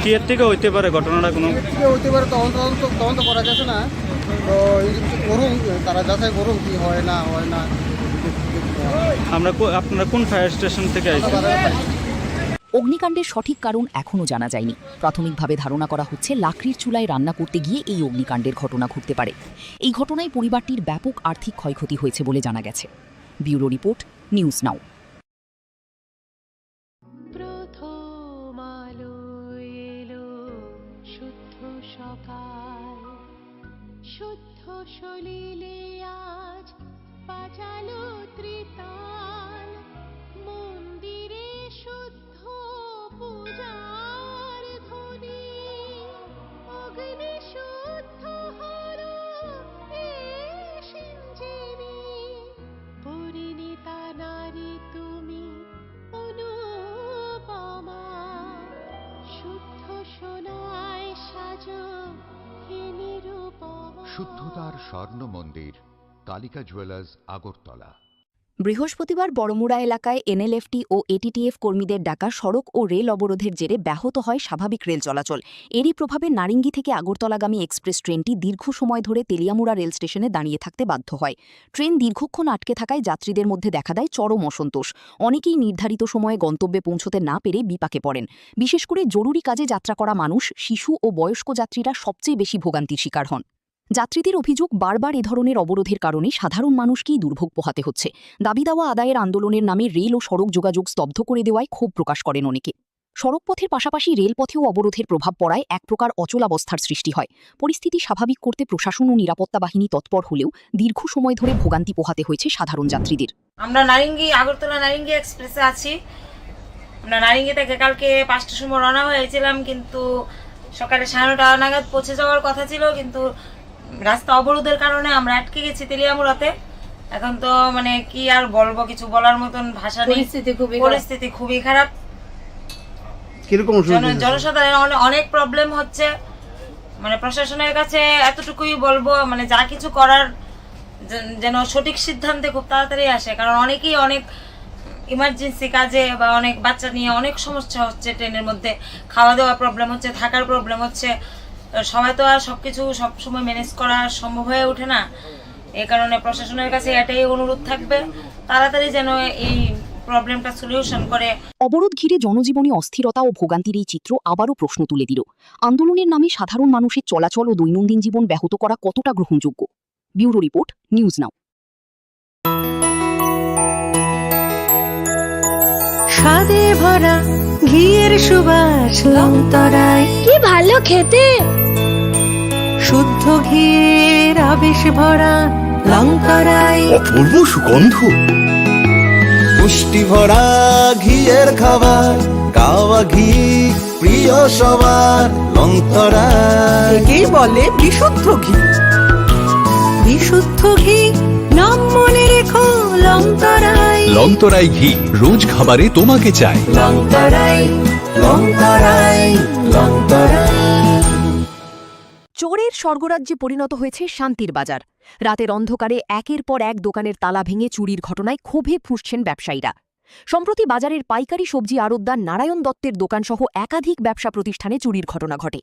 কি এর থেকে হইতে পারে ঘটনাটা? কোনো হইতে পারে, তদন্ত করা গেছে না। তো করুন, তারা যাচাই করুন কি হয় না হয় না। আপনারা কোন ফায়ার স্টেশন থেকে আসছেন? অগ্নিকাণ্ডের সঠিক কারণ এখনও জানা যায়নি। প্রাথমিকভাবে ধারণা করা হচ্ছে লাকড়ির চুলায় রান্না করতে গিয়ে এই অগ্নিকাণ্ডের ঘটনা ঘটতে পারে। এই ঘটনায় পরিবারটির ব্যাপক আর্থিক ক্ষয়ক্ষতি হয়েছে বলে জানা গেছে। ব্যুরো রিপোর্ট, নিউজ নাও। প্রথম আলো এলো, শুদ্ধ সকাল, শুদ্ধ সলিলে আজ বাজালো ত্রিতাল। মন্দিরে শুদ্ধ পূজার ধ্বনি, অগ্নি শুদ্ধ হলো সিঞ্জিনী। পরিণীতা নারী তুমি অনুপমা, শুদ্ধ সোনায় সাজো হে নিরুপমা। শুদ্ধতার স্বর্ণ মন্দির, কালিকা জুয়েলার্স, আগরতলা। বৃহস্পতিবার বড়মুড়া এলাকায় এনএলএফটি ও এটিটিএফ কর্মীদের ডাকা সড়ক ও রেল অবরোধের জেরে ব্যাহত হয় স্বাভাবিক রেল চলাচল। এরই প্রভাবে নারিঙ্গি থেকে আগরতলাগামী এক্সপ্রেস ট্রেনটি দীর্ঘ সময় ধরে তেলিয়ামুড়া রেল স্টেশনে দাঁড়িয়ে থাকতে বাধ্য হয়। ট্রেন দীর্ঘক্ষণ আটকে থাকায় যাত্রীদের মধ্যে দেখা দেয় চরম অসন্তোষ। অনেকেই নির্ধারিত সময়ে গন্তব্যে পৌঁছতে না পেরে বিপাকে পড়েন। বিশেষ করে জরুরি কাজে যাত্রা করা মানুষ, শিশু ও বয়স্ক যাত্রীরা সবচেয়ে বেশি ভোগান্তির শিকার হন। যাত্রীদের অভিযোগ, বারবার এ ধরনের অবরোধের কারণে সাধারণ মানুষকেই দুর্ভোগ পোহাতে হচ্ছে। দাবি দাওয়া আদায়ের আন্দোলনের নামে রেল ও সড়ক যোগাযোগ স্তব্ধ করে দেওয়ায় ক্ষোভ প্রকাশ করেন অনেকে। সড়কপথের পাশাপাশি রেলপথেও অবরোধের প্রভাব পড়ায় এক প্রকার অচলাবস্থার সৃষ্টি হয়। পরিস্থিতি স্বাভাবিক করতে প্রশাসন ও নিরাপত্তা বাহিনী তৎপর হলেও দীর্ঘ সময় ধরে ভোগান্তি পোহাতে হয়েছে সাধারণ যাত্রীদের। আমরা আগরতলা নারিঙ্গি এক্সপ্রেসে আছি। আমরা নারিঙ্গি থেকে কালকে 5টার সময় রওনা হয়েছিলাম, কিন্তু সকালে 9:30 নাগাদ পৌঁছে যাওয়ার কথা ছিল, কিন্তু রাস্তা অবরোধের কারণে আমরা আটকে গেছি তেলিয়ামুড়াতে। এখন তো মানে কি আর বলবো, কিছু বলার মতন ভাষা নেই। পরিস্থিতি খুবই খারাপ। জনসাধারণের অনেক প্রবলেম হচ্ছে। মানে প্রশাসনের কাছে এতটুকুই বলবো, মানে যা কিছু করার যেন সঠিক সিদ্ধান্তে খুব তাড়াতাড়ি আসে। কারণ অনেকেই অনেক ইমার্জেন্সি কাজে বা অনেক বাচ্চা নিয়ে অনেক সমস্যা হচ্ছে। ট্রেনের মধ্যে খাওয়া দাওয়া প্রবলেম হচ্ছে, থাকার প্রবলেম হচ্ছে। সবাই তো আর সবকিছু সবসময় ম্যানেজ করা সম্ভব হয়ে ওঠে না। এই কারণে প্রশাসনের কাছে এটাই অনুরোধ থাকবে, তাড়াতাড়ি যেন এই প্রবলেমটা সলিউশন করে। অবরোধ ঘিরে জনজীবনে অস্থিরতা ও ভোগান্তির এই চিত্র আবারও প্রশ্ন তুলে দিল, আন্দোলনের নামে সাধারণ মানুষের চলাচল ও দৈনন্দিন জীবন ব্যাহত করা কতটা গ্রহণযোগ্য। ব্যুরো রিপোর্ট, নিউজ নাও। স্বাদে ভরা ঘিয়ের সুবাস লংতরায়, কি ভালো খেতে। শুদ্ধ ঘিয়ের আবেশ ভরা লংতরায়, অপূর্ব সুগন্ধ। পুষ্টি ভরা ঘিয়ের খাবার, গাওয়া ঘি প্রিয় সবার, লংতরা একেই বলে বিশুদ্ধ ঘি। বিশুদ্ধ ঘি নাম মনে রেখো, লংতরাই। লংতরাই ঘি রোজ খাবারে তোমাকে চাই। লংতরাই, লংতরাই, লংতরাই। চোরের স্বর্গরাজ্যে পরিণত হয়েছে শান্তির বাজার। রাতের অন্ধকারে একের পর এক দোকানের তালা ভেঙে চুরির ঘটনায় ক্ষোভে ফুঁসছেন ব্যবসায়ীরা। সম্প্রতি বাজারের পাইকারি সবজি আড়তদার নারায়ণ দত্তের দোকানসহ একাধিক ব্যবসা প্রতিষ্ঠানে চুরির ঘটনা ঘটে।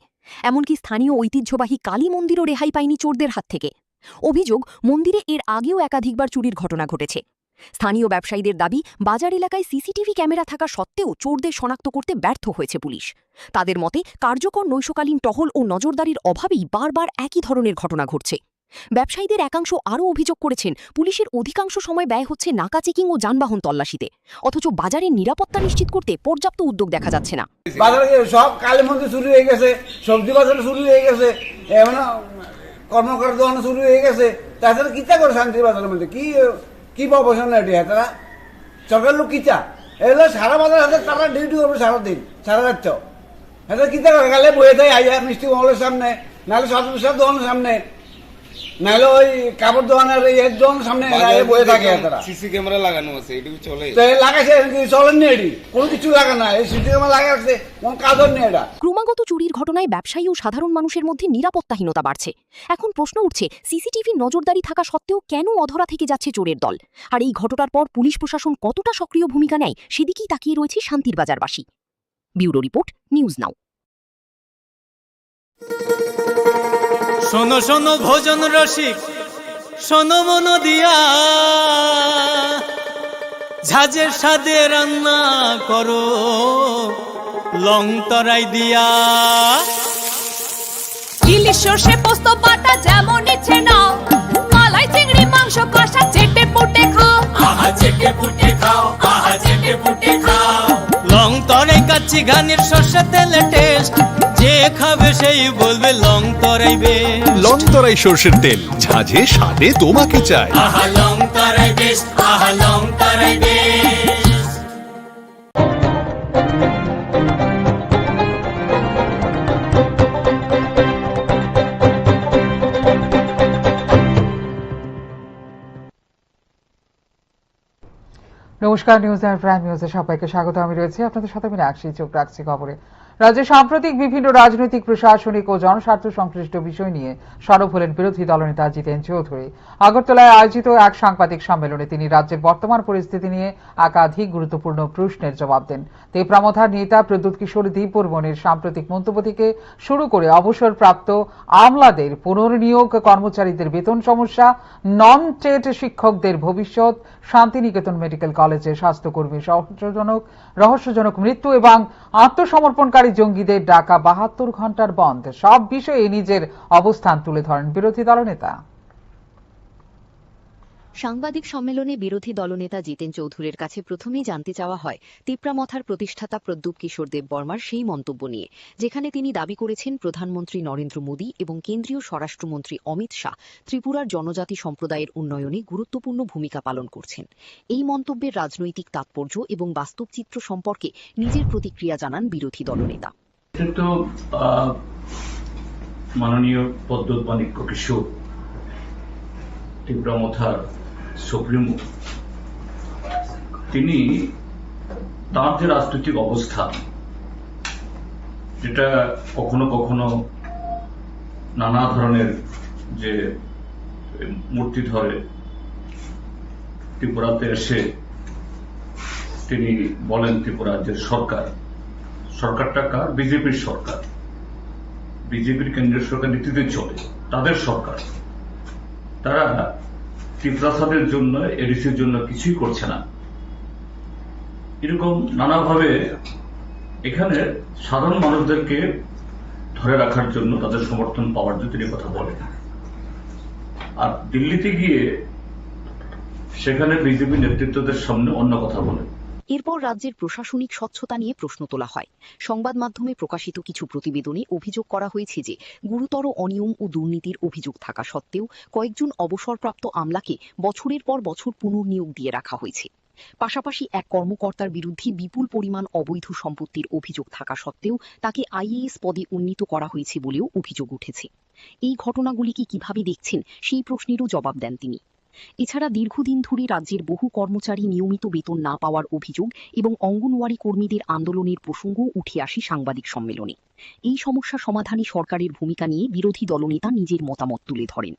এমনকি স্থানীয় ঐতিহ্যবাহী কালী মন্দিরও রেহাই পায়নি চোরদের হাত থেকে। অভিযোগ, মন্দিরে এর আগেও একাধিকবার চুরির ঘটনা ঘটেছে। স্থানীয় ব্যবসায়ীদের দাবি, বাজার এলাকায় সিসিটিভি ক্যামেরা থাকা সত্ত্বেও চোরদের শনাক্ত করতে ব্যর্থ হয়েছে পুলিশ। তাদের মতে, কার্যকর নৈশকালীন টহল ও নজরদারির অভাবেই বারবার একই ধরনের ঘটনা ঘটছে। ব্যবসায়ীদের একাংশ আরও অভিযোগ করেছেন, পুলিশের অধিকাংশ সময় ব্যয় হচ্ছে নাকা চেকিং ও যানবাহন তল্লাশিতে, অথচ বাজারের নিরাপত্তা নিশ্চিত করতে পর্যাপ্ত উদ্যোগ দেখা যাচ্ছে না। বাজারে সব কালী মন্দির চুরি হয়ে গেছে, সবজি বাজারে চুরি হয়ে গেছে। কর্মকার দোকানো শুরু হয়ে গেছে তাছাড়া কিতা করে শান্তির বাজারের মধ্যে কি প্রফেশন এটি তারা সরকার লোক কিতা এগুলো সারা বাজার হাতে তারা ডিউটি করবে সারাদিন সারা রাত এটা কিতা করে গেলে বয়ে দেয় আইয়া মিষ্টি মহলের সামনে নাহলে সব দোকানের সামনে নাহলে ওই কাপড় দোকানের এর দোকানের সামনে বয়ে থাকে তারা সিসি ক্যামেরা লাগানো আছে এটুকু চলে লাগাইছে চলেননি এটি কোনো কিছু লাগা না এই সিসি ক্যামেরা লাগাচ্ছে কোন কাজের নেই এটা। ক্রমাগত চুরির ঘটনায় ব্যবসায়ী ও সাধারণ মানুষের মধ্যে নিরাপত্তাহীনতা বাড়ছে। এখন প্রশ্ন উঠছে, সিসিটিভি নজরদারি থাকা সত্ত্বেও কেন অধরা থেকে যাচ্ছে চোরের দল? আর এই ঘটনার পর পুলিশ প্রশাসন কতটা সক্রিয় ভূমিকা নেয় সেদিকেই তাকিয়ে রয়েছে শান্তির বাজারবাসী। Bureau report, news now. শোনো শোনো ভোজন রসিক, শোনো মন দিয়া, ঝাঁঝের স্বাদে রান্না করো লং তরাই দিয়া। ইলিশ সর্ষে পোস্ত বাটা যেমন ইচ্ছে নাও, মালাই চিংড়ি মাংস কষা চেটে পুটে খাও, আহা চেটে পুটে খাও, আহা চেটে পুটে খাও। লং তরাই কাচ্চি ঘানির সর্ষে তেলে টেস্ট, যে খাবে সেই বলবে লং তরাই বেশ। লং তরাই সর্ষের তেল, ঝাঁঝে স্বাদে তোমাকে চাই। আহা লং তরাই বেশ, আহা লং তরাই বেশ। নমস্কার, নিউজ আর প্রাইম নিউজে সবাইকে স্বাগত। আমি রয়েছি আপনাদের সাথে মীনাক্ষী। চোখ রাখছি খবরে। রাজ্যে সাম্প্রতিক বিভিন্ন রাজনৈতিক, প্রশাসনিক ও জনস্বার্থ সংশ্লিষ্ট বিষয় নিয়ে সরব হলেন বিরোধী দলনেতা জিতেন চৌধুরী। আগরতলায় আয়োজিত এক সাংবাদিক সম্মেলনে তিনি রাজ্যের বর্তমান পরিস্থিতি নিয়ে একাধিক গুরুত্বপূর্ণ প্রশ্নের জবাব দেন। তেপরামথার নেতা প্রদ্যুৎ কিশোর দীপবর্মনের সাম্প্রতিক মন্তব্য থেকে শুরু করে অবসরপ্রাপ্ত আমলাদের পুনর্নিয়োগ, কর্মচারীদের বেতন সমস্যা, নন টেট শিক্ষকদের ভবিষ্যৎ, শান্তিনিকেতন মেডিকেল কলেজের স্বাস্থ্যকর্মীর রহস্যজনক মৃত্যু এবং আত্মসমর্পণকারী জঙ্গিদের ডাকা 72 ঘন্টার বন্ধ, সব বিষয়ে নিজের অবস্থান তুলে ধরেন বিরোধী দলনেতা। সাংবাদিক সম্মেলনে বিরোধী দলনেতা জিতেন চৌধুরীর কাছে প্রথমেই জানতে চাওয়া হয় তেপরামথার প্রতিষ্ঠাতা প্রদ্যুৎ কিশোর দেববর্মার সেই মন্তব্য নিয়ে, যেখানে তিনি দাবি করেছেন প্রধানমন্ত্রী নরেন্দ্র মোদী এবং কেন্দ্রীয় স্বরাষ্ট্রমন্ত্রী অমিত শাহ ত্রিপুরার জনজাতি সম্প্রদায়ের উন্নয়নে গুরুত্বপূর্ণ ভূমিকা পালন করছেন। এই মন্তব্যের রাজনৈতিক তাৎপর্য এবং বাস্তব চিত্র সম্পর্কে নিজের প্রতিক্রিয়া জানান বিরোধী দলনেতা। মাননীয় প্রদ্যুৎ মাণিক্য কিশোর তেপরামথার সুপ্রিমো, তিনি তাঁর যে রাজনৈতিক অবস্থান, যেটা কখনো কখনো নানা ধরনের যে মূর্তি ধরে ত্রিপুরাতে এসে তিনি বলেন ত্রিপুরা রাজ্যের সরকারটা কার? বিজেপির সরকার, বিজেপির কেন্দ্রীয় সরকার নীতিতে চলে, তাদের সরকার। তারা ত্রিপুরাদের জন্য, এডিসির জন্য কিছুই করছে না, এরকম নানাভাবে এখানে সাধারণ মানুষদেরকে ধরে রাখার জন্য, তাদের সমর্থন পাওয়ার জন্য তিনি কথা বলেন। আর দিল্লিতে গিয়ে সেখানে বিজেপি নেতৃত্বদের সামনে অন্য কথা বলেন। এরপর রাজ্যের প্রশাসনিক স্বচ্ছতা নিয়ে প্রশ্ন তোলা হয়। সংবাদ মাধ্যমে প্রকাশিত কিছু প্রতিবেদনে অভিযোগ করা হয়েছে যে গুরুতর অনিয়ম ও দুর্নীতির অভিযোগ থাকা সত্ত্বেও কয়েকজন অবসরপ্রাপ্ত আমলাকে বছরের পর বছর পুনর্নিয়োগ দিয়ে রাখা হয়েছে। পাশাপাশি এক কর্মকর্তার বিরুদ্ধে বিপুল পরিমাণ অবৈধ সম্পত্তির অভিযোগ থাকা সত্ত্বেও তাকে আইএএস পদে উন্নীত করা হয়েছে বলেও অভিযোগ উঠেছে। এই ঘটনাগুলিকে কিভাবে দেখছেন সেই প্রশ্নেরও জবাব দেন তিনি। এছাড়া দীর্ঘদিন ধরে রাজ্যের বহু কর্মচারী নিয়মিত বেতন না পাওয়ার অভিযোগ এবং অঙ্গনওয়াড়ি কর্মীদের আন্দোলনের প্রসঙ্গও উঠে আসে সাংবাদিক সম্মেলনে। এই সমস্যা সমাধানে সরকারের ভূমিকা নিয়ে বিরোধী দলনেতা নিজের মতামত তুলে ধরেন।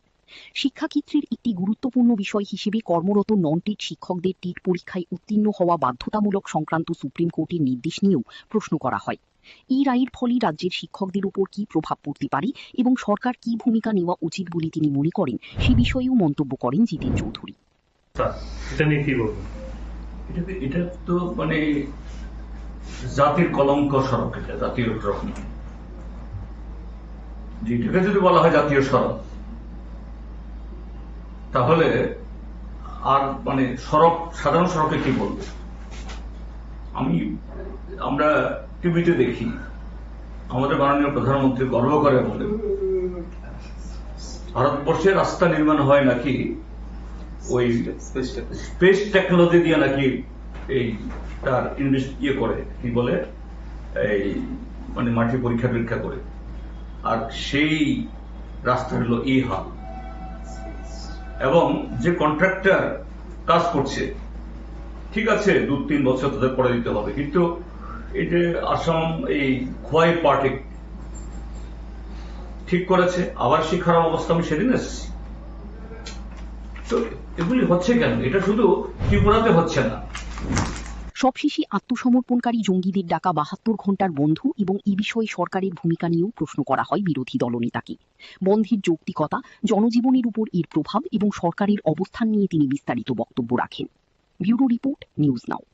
শিক্ষাক্ষেত্রের একটি গুরুত্বপূর্ণ বিষয় হিসেবে কর্মরত নন টেট শিক্ষকদের টেট পরীক্ষায় উত্তীর্ণ হওয়া বাধ্যতামূলক সংক্রান্ত সুপ্রিম কোর্টের নির্দেশ নিয়েও প্রশ্ন করা হয়। এই রায়ের ফলে রাজ্যের শিক্ষকদের উপর কি প্রভাব পড়তে পারে এবং সরকার কি ভূমিকা নেওয়া উচিত বলে তিনি মনে করেন, সে বিষয়েও মন্তব্য করেন জিতেন চৌধুরী। এটা তো মানে জাতির কলঙ্ক সড়ক, এটা জাতীয় সড়ক, যেটাকে যদি বলা হয় জাতীয় সড়ক, তাহলে আর মানে সড়ক, সাধারণ সড়কে কি বলবো? আমরা টিভিতে দেখি আমাদের মাননীয় প্রধানমন্ত্রী গর্ব করে বলে ভারতবর্ষে রাস্তা নির্মাণ হয় নাকি ওই স্পেস টেকনোলজি দিয়ে নাকি এই তার ইয়ে করে কি বলে এই মানে মাটি পরীক্ষা করে, আর সেই রাস্তা হলো এই হাল। এবং যে কন্ট্রাক্টর কাজ করছে ঠিক আছে 2-3 বছর তাদের পরে দিতে হবে, কিন্তু এই যে আসাম এই খোয়াই পার্টি ঠিক করেছে, আবার সেই খারাপ অবস্থা আমি সেদিন এসেছি। তো এগুলি হচ্ছে কেন? এটা শুধু ত্রিপুরাতে হচ্ছে না। সবশেষে আত্মসমর্পণকারী জঙ্গিদের ডাকা 72 ঘণ্টার বন্ধ এবং এই বিষয়ে সরকারের ভূমিকা নিয়েও প্রশ্ন করা হয় বিরোধী দলনেতাকে। বন্ধের যৌক্তিকতা, জনজীবনের উপর এর প্রভাব এবং সরকারের অবস্থান নিয়ে তিনি বিস্তারিত বক্তব্য রাখেন। ব্যুরো রিপোর্ট, নিউজ নাও।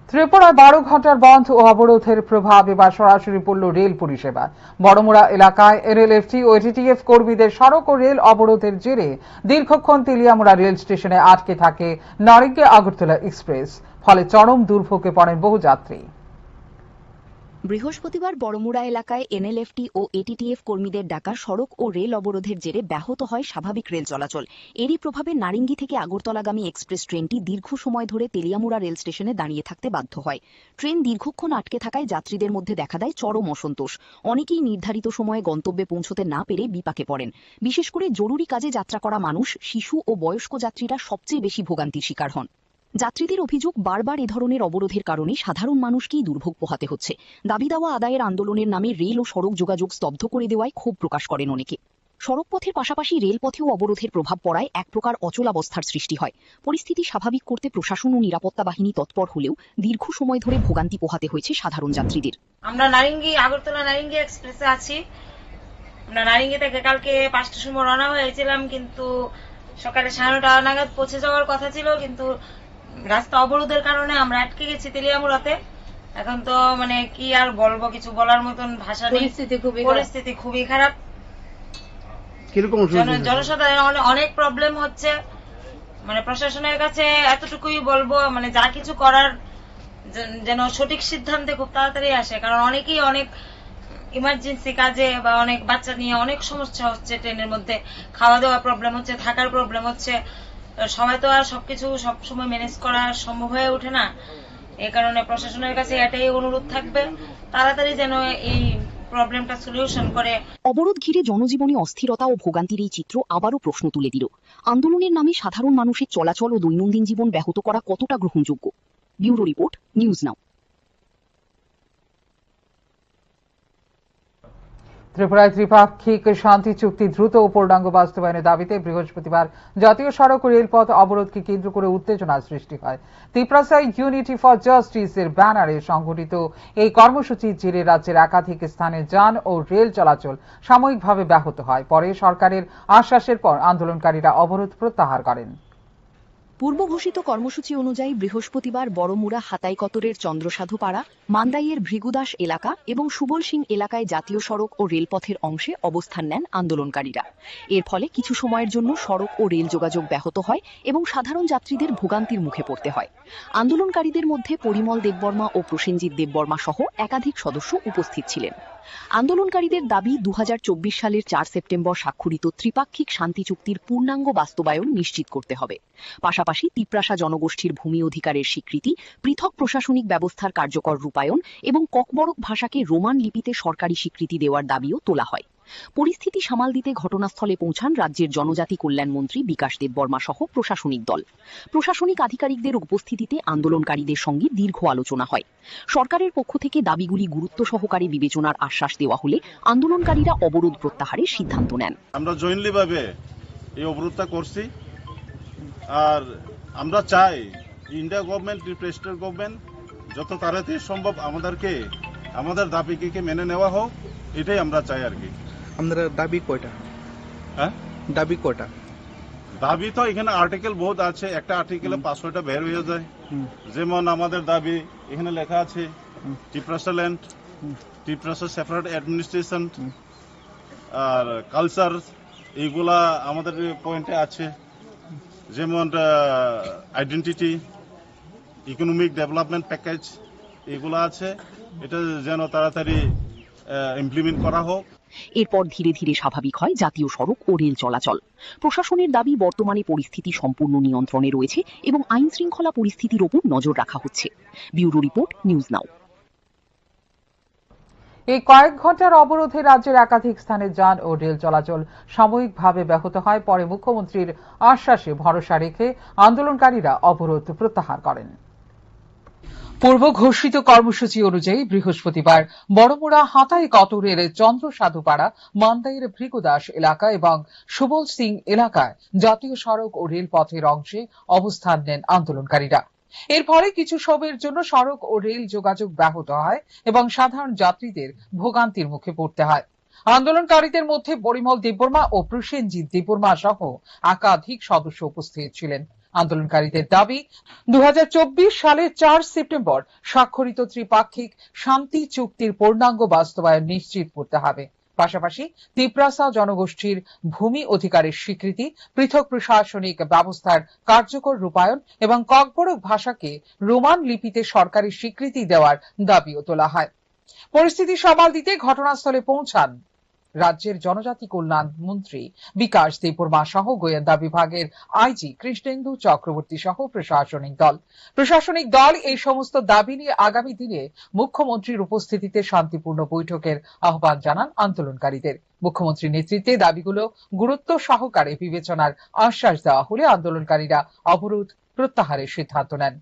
ত্রিপুরায় 12 ঘণ্টার বন্ধ ও অবরোধের প্রভাব এবার সরাসরি পড়ল রেল পরিষেবা। বড়মুড়া এলাকায় এনএলএফটি ও এটিটিএফ কর্মীদের সড়ক ও রেল অবরোধের জেরে দীর্ঘক্ষণ তেলিয়ামুড়া রেল স্টেশনে আটকে থাকে নারিঙ্গি আগরতলা এক্সপ্রেস, ফলে চরম দুর্ভোগে পড়েন বহু যাত্রী। বৃহস্পতিবার বড়মুড়া এলাকায় এনএলএফটি ও এটিটিএফ কর্মীদের ডাকা সড়ক ও রেল অবরোধের জেরে ব্যাহত হয় স্বাভাবিক রেল চলাচল। এরই প্রভাবে নারিঙ্গি থেকে আগরতলাগামী এক্সপ্রেস ট্রেনটি দীর্ঘ সময় ধরে তেলিয়ামুড়া রেল স্টেশনে দাঁড়িয়ে থাকতে বাধ্য হয়। ট্রেন দীর্ঘক্ষণ আটকে থাকায় যাত্রীদের মধ্যে দেখা দেয় চরম অসন্তোষ। অনেকেই নির্ধারিত সময়ে গন্তব্যে পৌঁছতে না পেরে বিপাকে পড়েন। বিশেষ করে জরুরি কাজে যাত্রা করা মানুষ, শিশু ও বয়স্ক যাত্রীরা সবচেয়ে বেশি ভোগান্তির শিকার হন। যাত্রীদের অভিযোগ, বারবার এ ধরনের অবরোধের কারণে সাধারণ মানুষকেই দুর্ভোগ পোহাতে হচ্ছে। দাবি দাওয়া আদায়ের আন্দোলনের নামে রেল ও সড়ক যোগাযোগ স্তব্ধ করে দেওয়ায় ক্ষোভ প্রকাশ করেন অনেকে। সড়কপথের পাশাপাশি রেলপথেও অবরোধের প্রভাব পড়ায় এক প্রকার অচলাবস্থার সৃষ্টি হয়। পরিস্থিতি স্বাভাবিক করতে প্রশাসন ও নিরাপত্তা বাহিনী তৎপর হলেও দীর্ঘ সময় ধরে ভোগান্তি পোহাতে হয়েছে সাধারণ যাত্রীদের। আমরা আগরতলা নারিঙ্গি এক্সপ্রেসে আছি। আমরা নারিঙ্গি থেকে কালকে 5টার সময় রওনা হয়েছিলাম, কিন্তু সকালে 9:30 নাগাদ পৌঁছে যাওয়ার কথা ছিল, কিন্তু রাস্তা অবরোধের কারণে আমরা আটকে গেছি তেলিয়ামুড়াতে। এখন তো মানে কি আর বলবো, কিছু বলার মতন ভাষা নেই, পরিস্থিতি খুবই খারাপ। জনসাধারণ অনেক প্রবলেম হচ্ছে, মানে প্রশাসনের কাছে এতটুকুই বলবো, মানে যা কিছু করার যেন সঠিক সিদ্ধান্তে খুব তাড়াতাড়ি আসে, কারণ অনেকেই অনেক ইমার্জেন্সি কাজে বা অনেক বাচ্চা নিয়ে অনেক সমস্যা হচ্ছে। ট্রেনের মধ্যে খাওয়া দাওয়া প্রবলেম হচ্ছে, থাকার প্রবলেম হচ্ছে। সবাই তো আর সবকিছু সবসময় ম্যানেজ করা সম্ভব হয়ে ওঠে না। এই কারণে প্রশাসনের কাছে এটাই অনুরোধ থাকবে, তাড়াতাড়ি যেন এই প্রবলেমটা সলিউশন করে। অবরোধ ঘিরে জনজীবনে অস্থিরতা ও ভোগান্তির এই চিত্র আবারও প্রশ্ন তুলে দিল, আন্দোলনের নামে সাধারণ মানুষের চলাচল ও দৈনন্দিন জীবন ব্যাহত করা কতটা গ্রহণযোগ্য। ব্যুরো রিপোর্ট, নিউজ নাও। ত্রিপুরায় ত্রিপাক্ষিক শান্তি চুক্তি দ্রুত ও পূর্ণাঙ্গ বাস্তবায়নের দাবিতে বৃহস্পতিবার জাতীয় সড়ক ও রেলপথ অবরোধকে কেন্দ্র করে উত্তেজনার সৃষ্টি হয়। ত্রিপুরায় ইউনিটি ফর জাস্টিসের ব্যানারে সংগঠিত এই কর্মসূচির জেরে রাজ্যের একাধিক স্থানে যান ও রেল চলাচল সাময়িকভাবে ব্যাহত হয়। পরে সরকারের আশ্বাসের পর আন্দোলনকারীরা অবরোধ প্রত্যাহার করেন। পূর্ব ঘোষিত কর্মসূচি অনুযায়ী বৃহস্পতিবার বড়মুড়া হাতাইকতরের চন্দ্রসাধুপাড়া, মান্দাইয়ের ভৃগুদাস এলাকা এবং সুবল সিং এলাকায় জাতীয় সড়ক ও রেলপথের অংশে অবস্থান নেন আন্দোলনকারীরা। এর ফলে কিছু সময়ের জন্য সড়ক ও রেল যোগাযোগ ব্যাহত হয় এবং সাধারণ যাত্রীদের ভোগান্তির মুখে পড়তে হয়। আন্দোলনকারীদের মধ্যে পরিমল দেববর্মা ও প্রসেনজিৎ দেববর্মা সহ একাধিক সদস্য উপস্থিত ছিলেন। আন্দোলনকারীদের দাবি 2024 সালের 4 সেপ্টেম্বর স্বাক্ষরিত ত্রিপাক্ষিক শান্তি চুক্তির পূর্ণাঙ্গ বাস্তবায়ন নিশ্চিত করতে হবে। পাশাপাশি তিপ্রাসা জনগোষ্ঠীর ভূমি অধিকারের স্বীকৃতি, পৃথক প্রশাসনিক ব্যবস্থার কার্যকর রূপায়ণ এবং ককবরক ভাষাকে রোমান লিপিতে সরকারি স্বীকৃতি দেওয়ার দাবিও তোলা হয়। পরিস্থিতি সামাল দিতে ঘটনাস্থলে পৌঁছান রাজ্যের জনজাতি কল্যাণ মন্ত্রী বিকাশ দেববর্মা সহ প্রশাসনিক দল। প্রশাসনিক আধিকারিকদের উপস্থিতিতে আন্দোলনকারীদের সঙ্গে দীর্ঘ আলোচনা হয়। সরকারের পক্ষ থেকে দাবিগুলি গুরুত্ব সহকারে বিবেচনার আশ্বাস দেওয়া হলে আন্দোলনকারীরা অবরোধ প্রত্যাহারের সিদ্ধান্ত নেন। আমরা জয়েন্টলি ভাবে এই অবরোধটা করছি, আর আমরা চাই ইন্ডিয়া গভর্নমেন্ট, স্টেট গভর্নমেন্ট যত তাড়াতাড়ি সম্ভব আমাদের দাবিকে মেনে নেওয়া হোক, এটাই আমরা চাই আর কি। আমাদের দাবি কয়টা? হ্যাঁ, দাবি কয়টা? দাবি তো এখানে আর্টিকেল বহুত আছে, একটা আর্টিকেলে 500টা বের হয়ে যায়। যেমন আমাদের দাবি এখানে লেখা আছে Tripura land, Tripura separate administration আর কালচার, এইগুলা আমাদের পয়েন্টে আছে। যেমন আইডেন্টিটি, ইকোনমিক ডেভেলপমেন্ট প্যাকেজ, এগুলো আছে। এটা যেন তাড়াতাড়ি ইমপ্লিমেন্ট করা হোক। এরপর ধীরে ধীরে স্বাভাবিক হয় জাতীয় সড়ক ও রেল চলাচল। প্রশাসনের দাবি, বর্তমানে পরিস্থিতি সম্পূর্ণ নিয়ন্ত্রণে রয়েছে এবং আইন শৃঙ্খলা পরিস্থিতির ওপর নজর রাখা হচ্ছে। ব্যুরো রিপোর্ট, নিউজ নাও। এই কয়েক ঘন্টার অবরোধে রাজ্যের একাধিক স্থানে যান ও রেল চলাচল সাময়িকভাবে ব্যাহত হয়। পরে মুখ্যমন্ত্রীর আশ্বাসে ভরসা রেখে আন্দোলনকারীরা অবরোধ প্রত্যাহার করেন। পূর্ব ঘোষিত কর্মসূচি অনুযায়ী বৃহস্পতিবার বড়মুড়া হাতাই কটরের চন্দ্রসাধুপাড়া, মান্দাইয়ের ভৃগুদাস এলাকা এবং সুবল সিং এলাকায় জাতীয় সড়ক ও রেলপথের অংশে অবস্থান নেন আন্দোলনকারীরা। এর ফলে কিছু সময়ের জন্য সড়ক ও রেল যোগাযোগ ব্যাহত হয় এবং সাধারণ যাত্রীদের ভোগান্তির মুখে পড়তে হয়। আন্দোলনকারীদের মধ্যে পরিমল দেববর্মা ও প্রসেনজিৎ দেববর্মা সহ একাধিক সদস্য উপস্থিত ছিলেন। আন্দোলনকারীদের দাবি, 2024 সালের 4 সেপ্টেম্বর স্বাক্ষরিত ত্রিপাক্ষিক শান্তি চুক্তির পূর্ণাঙ্গ বাস্তবায়ন নিশ্চিত করতে হবে। পাশাপাশি তিপ্রাসা জনগোষ্ঠীর ভূমি অধিকারের স্বীকৃতি, পৃথক প্রশাসনিক ব্যবস্থার কার্যকর রূপায়ণ এবং ককবরক ভাষাকে রোমান লিপিতে সরকারি স্বীকৃতি দেওয়ার দাবিও তোলা হয়। পরিস্থিতি সামাল দিতে ঘটনাস্থলে পৌঁছান রাজ্যের জনজাতি কল্যাণ মন্ত্রী বিকাশ দেববর্মা সহ গোয়েন্দা বিভাগের আইজি কৃষ্ণেন্দু চক্রবর্তী সহ প্রশাসনিক দল এই সমস্ত দাবি নিয়ে আগামী দিনে মুখ্যমন্ত্রীর উপস্থিতিতে শান্তিপূর্ণ বৈঠকের আহ্বান জানান আন্দোলনকারীদের। মুখ্যমন্ত্রীর নেতৃত্বে দাবিগুলো গুরুত্ব সহকারে বিবেচনার আশ্বাস দেওয়া হলে আন্দোলনকারীরা অবরোধ প্রত্যাহারের সিদ্ধান্ত নেন।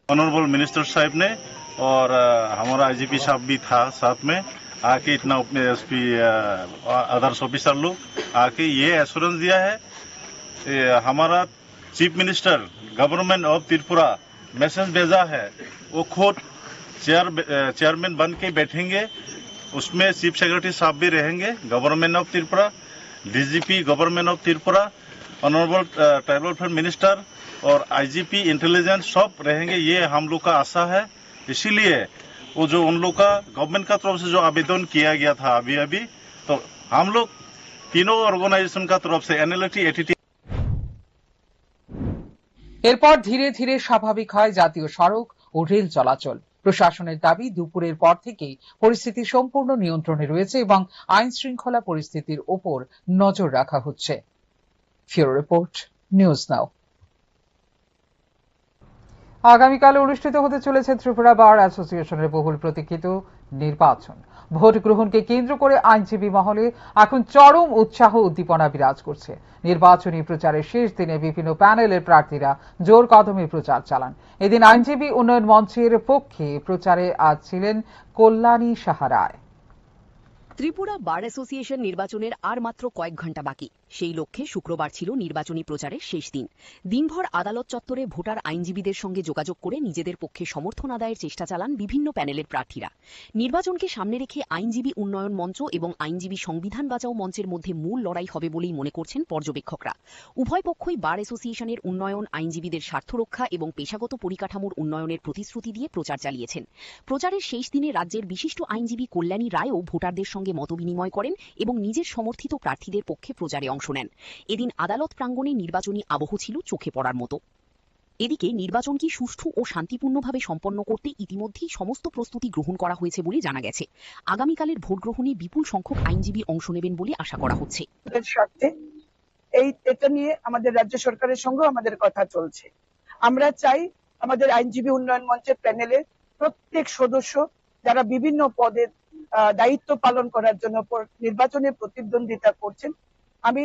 ऑनरेबल मिनिस्टर साहब ने और हमारा आईजीपी साहब भी था साथ में, आके इतना एसपी अदर्स ऑफिसर लोग आके ये एश्योरेंस दिया है। हमारा chief minister government of Tripura message भेजा है, वो खुद चेयरमैन बन के बैठेंगे, उसमें चीफ सेक्रेटरी साहब भी रहेंगे, government of Tripura, DGP government of Tripura, honourable tribal welfare minister और आईजीपी इंटेलिजेंस सब रहेंगे। ये हम लोग का आशा है। इसीलिए वो जो उन लोग का गवर्नमेंट का तरफ से जो आवेदन किया गया था अभी तो हम लोग तीनों ऑर्गेनाइजेशन का तरफ से एनएलटी एटीटी। এরপর ধীরে ধীরে স্বাভাবিক হয় জাতীয় সড়ক ও রেল চলাচল। প্রশাসনের দাবি, দুপুরের পর থেকেই পরিস্থিতি সম্পূর্ণ নিয়ন্ত্রণে রয়েছে এবং আইন শৃঙ্খলা পরিস্থিতির ওপর নজর রাখা হচ্ছে। ফিউরো রিপোর্ট, নিউজ নাও। আগামীকাল অনুষ্ঠিত হতে চলেছে ত্রিপুরা বার অ্যাসোসিয়েশনের বহুল প্রতীক্ষিত নির্বাচন। ভোট গ্রহণকে কেন্দ্র করে আইনজীবী মহলে এখন চরম উৎসাহ উদ্দীপনা বিরাজ করছে। নির্বাচনী প্রচারের শেষ দিনে বিভিন্ন প্যানেলের প্রার্থীরা জোর কদমে প্রচার চালান। এদিন আইনজীবী উন্নয়ন মঞ্চের পক্ষে প্রচারে আজ ছিলেন কল্যাণী সাহা রায়। ত্রিপুরা বার অ্যাসোসিয়েশন নির্বাচনের আর মাত্র কয়েক ঘণ্টা বাকি। সেই লক্ষ্যে শুক্রবার ছিল নির্বাচনী প্রচারের শেষ দিন। দিনভর আদালত চত্বরে ভোটার আইনজীবীদের সঙ্গে যোগাযোগ করে নিজেদের পক্ষে সমর্থন আদায়ের চেষ্টা চালান বিভিন্ন প্যানেলের প্রার্থীরা। নির্বাচনকে সামনে রেখে আইনজীবী উন্নয়ন মঞ্চ এবং আইনজীবী সংবিধান বাঁচাও মঞ্চের মধ্যে মূল লড়াই হবে বলেই মনে করছেন পর্যবেক্ষকরা। উভয় পক্ষই বার অ্যাসোসিয়েশনের উন্নয়ন, আইনজীবীদের স্বার্থ রক্ষা এবং পেশাগত পরিকাঠামোর উন্নয়নের প্রতিশ্রুতি দিয়ে প্রচার চালিয়েছেন। প্রচারের শেষ দিনে রাজ্যের বিশিষ্ট আইনজীবী কল্যাণী রায়ও ভোটারদের সঙ্গে মতবিনিময় করেন এবং নিজের সমর্থিত প্রার্থীদের পক্ষে প্রচারে অংশ নেন। এদিন আদালত প্রাঙ্গণে নির্বাচনী আবহ ছিল চোখে পড়ার মতো। এদিকে নির্বাচনকে সুষ্ঠু ও শান্তিপূর্ণভাবে সম্পন্ন করতে ইতিমধ্যেই সমস্ত প্রস্তুতি গ্রহণ করা হয়েছে বলে জানা গেছে। আগামীকালের ভোট গ্রহণে বিপুল সংখ্যক আইনজীবী অংশ নেবেন বলে আশা করা হচ্ছে। এটা নিয়ে আমাদের রাজ্য সরকারের সঙ্গে আমাদের কথা চলছে। আমরা চাই আমাদের আইনজীবী উন্নয়ন মঞ্চের প্যানেলে প্রত্যেক সদস্য যারা বিভিন্ন পদে দায়িত্ব পালন করার জন্য নির্বাচনে প্রতিদ্বন্দ্বিতা করছেন, আমি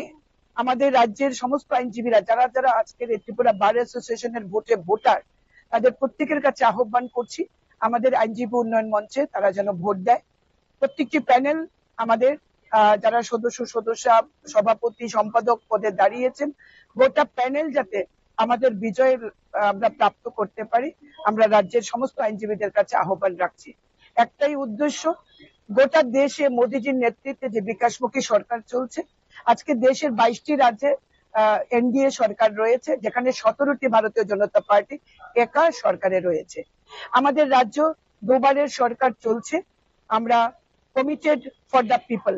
আমাদের রাজ্যের সমস্ত আইনজীবীরা যারা যারা আজকের ত্রিপুরা বার অ্যাসোসিয়েশনের ভোটার, তাদের প্রত্যেকের কাছে আহ্বান করছি আমাদের আইনজীবী উন্নয়ন মঞ্চে তারা যেন ভোট দেয়। প্রত্যেকটি প্যানেল আমাদের যারা সদস্য, সভাপতি, সম্পাদক পদে দাঁড়িয়েছেন, গোটা প্যানেল যাতে আমাদের বিজয় আমরা প্রাপ্ত করতে পারি, আমরা রাজ্যের সমস্ত আইনজীবীদের কাছে আহ্বান রাখছি। একটাই উদ্দেশ্য, গোটা দেশে মোদীজির নেতৃত্বে যে বিকাশমুখী সরকার চলছে, আজকে দেশের 22টি রাজ্যে এনডিএ সরকার রয়েছে, যেখানে 17টি ভারতীয় জনতা পার্টি একা সরকারে রয়েছে। আমাদের রাজ্য দুবারের সরকার চলছে। আমরা কমিটেড ফর দ্য পিপল,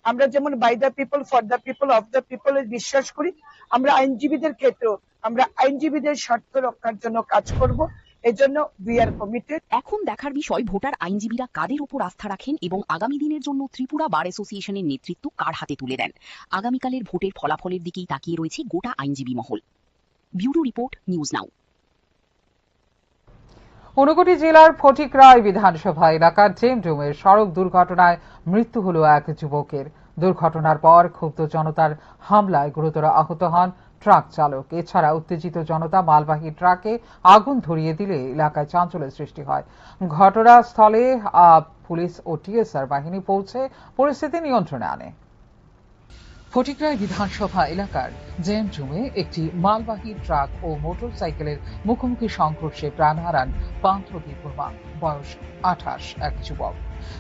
আমরা যেমন by the people, for the people, of the people বিশ্বাস করি, আমরা আইনজীবীদের ক্ষেত্রেও আমরা আইনজীবীদের স্বার্থ রক্ষার জন্য কাজ করব এই জন্য উই আর কমিটেড। এখন দেখার বিষয় ভোটার আইনজীবীরা কাদের উপর আস্থা রাখেন এবং আগামী দিনের জন্য ত্রিপুরা বার অ্যাসোসিয়েশনের নেতৃত্ব কার হাতে তুলে দেন। আগামীকালের ভোটের ফলাফলের দিকেই তাকিয়ে রয়েছে গোটা আইনজীবী মহল। ব্যুরো রিপোর্ট, নিউজ নাও। ঊনকোটি জেলার ফটিকরায় বিধানসভা এলাকার জেমডুমের সড়ক দুর্ঘটনায় মৃত্যু হল এক যুবকের। দুর্ঘটনার পর ক্ষুব্ধ জনতার হামলায় গুরুতর আহত হন ট্রাক চালক। এছাড়া উত্তেজিত জনতা মালবাহী ট্রাকে আগুন ধরিয়ে দিলে এলাকায় চাঞ্চল্যের সৃষ্টি হয়। ঘটনাস্থলে পুলিশ ও টিএসআর বাহিনী পৌঁছে পরিস্থিতি নিয়ন্ত্রণে আনে। ফটিকরায় বিধানসভা এলাকার জেমজুমে একটি মালবাহী ট্রাক ও মোটরসাইকেলের মুখোমুখি সংঘর্ষে প্রাণ হারান পান্থ বিপর্মা, বয়স 28, এক যুবক।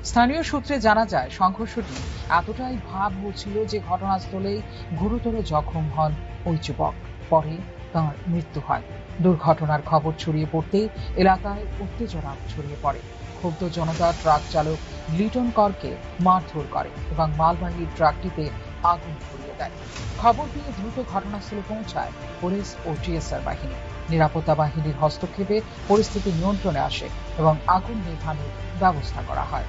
স্থানীয় সূত্রে জানা যায়, সংঘর্ষটি এতটাই ভয়াবহ ছিল যে ঘটনাস্থলেই গুরুতর জখম হন ওই যুবক। পরে তাঁর মৃত্যু হয়। দুর্ঘটনার খবর ছড়িয়ে পড়তেই এলাকায় উত্তেজনা ছড়িয়ে পড়ে। ক্ষুব্ধ জনতা ট্রাক চালক লিটন করকে মারধর করে এবং মালবাহী ট্রাকটিতে আগুন ধরিয়ে দেয়। খবর পেয়ে দ্রুত ঘটনাস্থলে পৌঁছায় পুলিশ ও টিএসআর বাহিনী। নিরাপত্তা বাহিনীর হস্তক্ষেপে পরিস্থিতি নিয়ন্ত্রণে আসে এবং আগুন নেভানোর ব্যবস্থা করা হয়।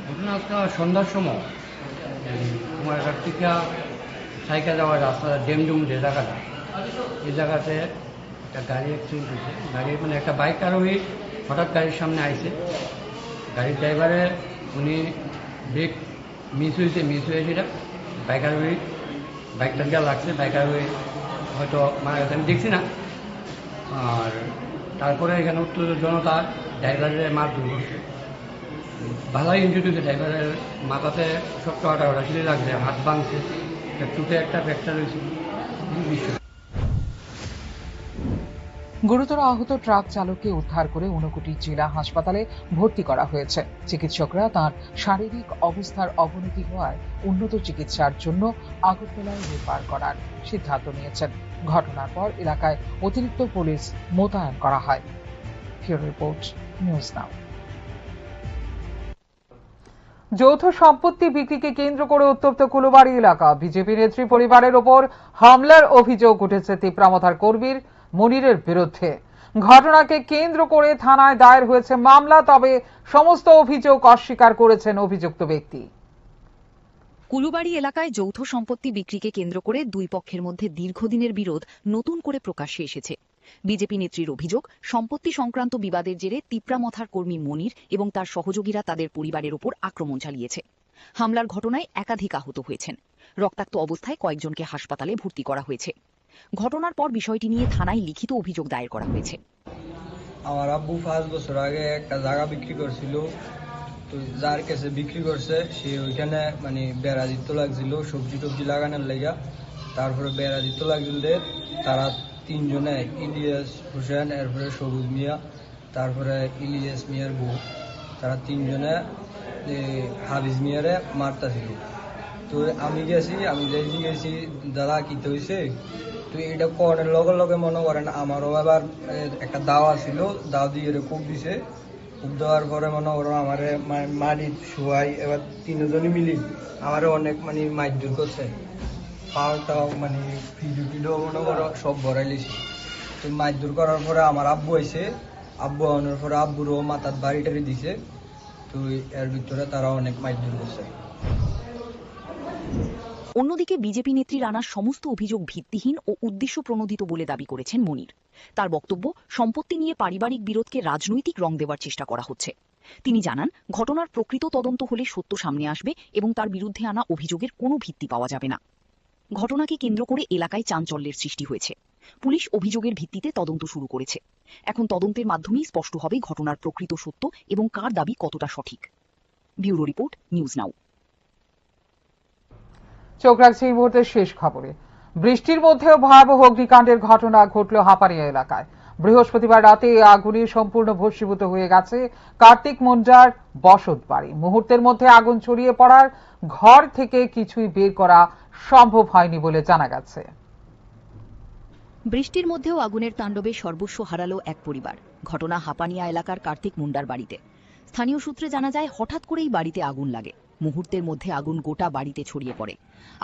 ঘটনা সন্ধ্যার সময় কুমারঘাট থেকে সাইকেল যাওয়ার রাস্তা ডেমডুম যে জায়গাটা, এই জায়গাতে একটা গাড়ি অ্যাক্সিডেন্ট হয়েছে। গাড়ি মানে একটা বাইক আরোহী হঠাৎ গাড়ির সামনে আইছে। গাড়ির ড্রাইভারে উনি ব্রেক মিস হয়ে যেটা বাইক আরোহী বাইকটা গিয়ে লাগছে। বাইক আরোহী হয়তো মারা গেছে, আমি দেখছি না। আর তারপরে এখানে উত্তেজিত জনতা ড্রাইভারের মারধর করছে। ভালোই ইনজুরি হয়েছে। ড্রাইভারের মাথাতে শক্ত হাঁটাঘাটা লাগছে, হাত ভাঙছে, চোখে একটা ফ্র্যাকচার হয়েছে। গুরুতর আহত ট্রাক চালককে উদ্ধার করে ঊনকোটি জেলা হাসপাতালে ভর্তি করা হয়েছে। চিকিৎসকরা তাঁর শারীরিক অবস্থার অবনতি হওয়ায় উন্নত চিকিৎসার জন্য আগরতলায় রেফার করার সিদ্ধান্ত নিয়েছেন। ঘটনার পর এলাকায় অতিরিক্ত পুলিশ মোতায়েন করা হয়। ব্যুরো রিপোর্ট, নিউজ নাও। যৌথ সম্পত্তি বিক্রিকে কেন্দ্র করে উত্তপ্ত কুলুবাড়ি এলাকা। বিজেপি নেত্রী পরিবারের ওপর হামলার অভিযোগ উঠেছে তিপ্রামথার কর্মীর মনিরের বিরুদ্ধে। ঘটনাকে কেন্দ্র করে থানায় দায়ের হয়েছে মামলা, তবে সমস্ত অভিযোগ অস্বীকার করেছেন অভিযুক্ত ব্যক্তি। কুলুবাড়ি এলাকায় যৌথ সম্পত্তি বিক্রিকে কেন্দ্র করে দুই পক্ষের মধ্যে দীর্ঘদিনের বিরোধ নতুন করে প্রকাশ্যে এসেছে। বিজেপি নেত্রীর অভিযোগ, সম্পত্তি সংক্রান্ত বিবাদের জেরে তিপ্রামথার কর্মী মনির এবং তার সহযোগীরা তাদের পরিবারের ওপর আক্রমণ চালিয়েছে। হামলার ঘটনায় একাধিক আহত হয়েছেন। রক্তাক্ত অবস্থায় কয়েকজনকে হাসপাতালে ভর্তি করা হয়েছে। ঘটনার পর বিষয়টি নিয়ে থানায় লিখিত অভিযোগ দায়ের করা হয়েছে। আমার আব্বু 5 বছর আগে একটা জায়গা বিক্রি করছিল, তো যার কাছে বিক্রি করছে সে ওইখানে মানে বেড়া দিত লাগছিল সবজি টবজি লাগানোর লেগা। তারপরে বেড়া দিত লাগছিল, তারা তিনজনে, ইলিয়াস হোসেন, এরপরে সবুজ মিয়া, তারপরে ইলিয়াস মিয়ার বউ, তারা তিনজনে হাবিজ মিয়ারে মারতাছিল। তো আমি গেছি দাদা কিতে হয়েছে, তো এটা করার লগে লগে মনে করেন আমারও আবার একটা দাওয়া ছিল, দাও দিয়ে খুব দিছে। খুব দেওয়ার পরে মনে করো আমারে মারি শোয়াই, এবার তিনজনই মিলি আমারে অনেক মানে মারধর করছে। পাওয়াটাও মানে ফিডো মনে করো সব ভরাই লিছি। তো মারধর করার পরে আমার আব্বু আইছে, আব্বু আনার পরে আব্বুরও মাথার বাড়ি টাড়ি দিছে। তো এর ভিতরে তারা অনেক মারধর করছে। অন্যদিকে বিজেপি নেত্রীর আনা সমস্ত অভিযোগ ভিত্তিহীন ও উদ্দেশ্য প্রণোদিত বলে দাবি করেছেন মনির। তার বক্তব্য, সম্পত্তি নিয়ে পারিবারিক বিরোধকে রাজনৈতিক রং দেওয়ার চেষ্টা করা হচ্ছে। তিনি জানান, ঘটনার প্রকৃত তদন্ত হলে সত্য সামনে আসবে এবং তার বিরুদ্ধে আনা অভিযোগের কোনো ভিত্তি পাওয়া যাবে না। ঘটনাকে কেন্দ্র করে এলাকায় চাঞ্চল্যের সৃষ্টি হয়েছে। পুলিশ অভিযোগের ভিত্তিতে তদন্ত শুরু করেছে। এখন তদন্তের মাধ্যমেই স্পষ্ট হবে ঘটনার প্রকৃত সত্য এবং কার দাবি কতটা সঠিক। ব্যুরো রিপোর্ট, নিউজ নাও। চোখ রাখছে এই মুহূর্তে শেষ খবরে। বৃষ্টির মধ্যেও ভয়াবহ অগ্নিকাণ্ডের ঘটনা ঘটল হাপানিয়া এলাকায়। বৃহস্পতিবার রাতে আগুনে সম্পূর্ণ ভস্মীভূত হয়ে গেছে কার্তিক মুন্ডার বসত বাড়ি। মুহূর্তের মধ্যে আগুন ছড়িয়ে পড়ার ঘর থেকে কিছুই বের করা সম্ভব হয়নি বলে জানা গেছে। বৃষ্টির মধ্যেও আগুনের তাণ্ডবে সর্বস্ব হারালো এক পরিবার। ঘটনা হাপানিয়া এলাকার কার্তিক মুন্ডার বাড়িতে। স্থানীয় সূত্রে জানা যায় হঠাৎ করেই বাড়িতে আগুন লাগে। মুহূর্তের মধ্যে আগুন গোটা বাড়িতে ছড়িয়ে পড়ে।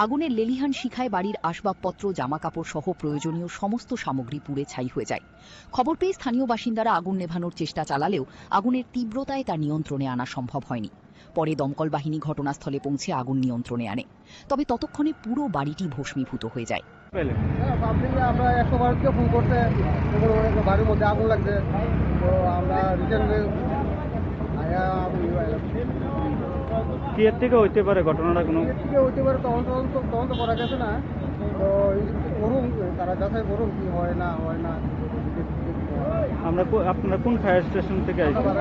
আগুনের লেলিহান শিখায় বাড়ির আসবাবপত্র, জামাকাপড় সহ প্রয়োজনীয় সমস্ত সামগ্রী পুড়ে ছাই হয়ে যায়। খবর পেয়ে স্থানীয় বাসিন্দারা আগুন নেভানোর চেষ্টা চালালেও আগুনের তীব্রতায় তা নিয়ন্ত্রণে আনা সম্ভব হয়নি। পরে দমকল বাহিনী ঘটনাস্থলে পৌঁছে আগুন নিয়ন্ত্রণে আনে। তবে ততক্ষণে পুরো বাড়িটি ভস্মীভূত হয়ে যায়। আমরা 112-কে ফোন করতে বাড়ির মধ্যে আগুন লাগছে, তো আমরা রিটার্ন কি এর থেকে হইতে পারে ঘটনাটা? কোনো হইতে পারে, তখন তো করা গেছে না, তো করুন, তারা যাচাই করুন কি হয় না হয় না। আপনারা কোন ফায়ার স্টেশন থেকে আসছেন?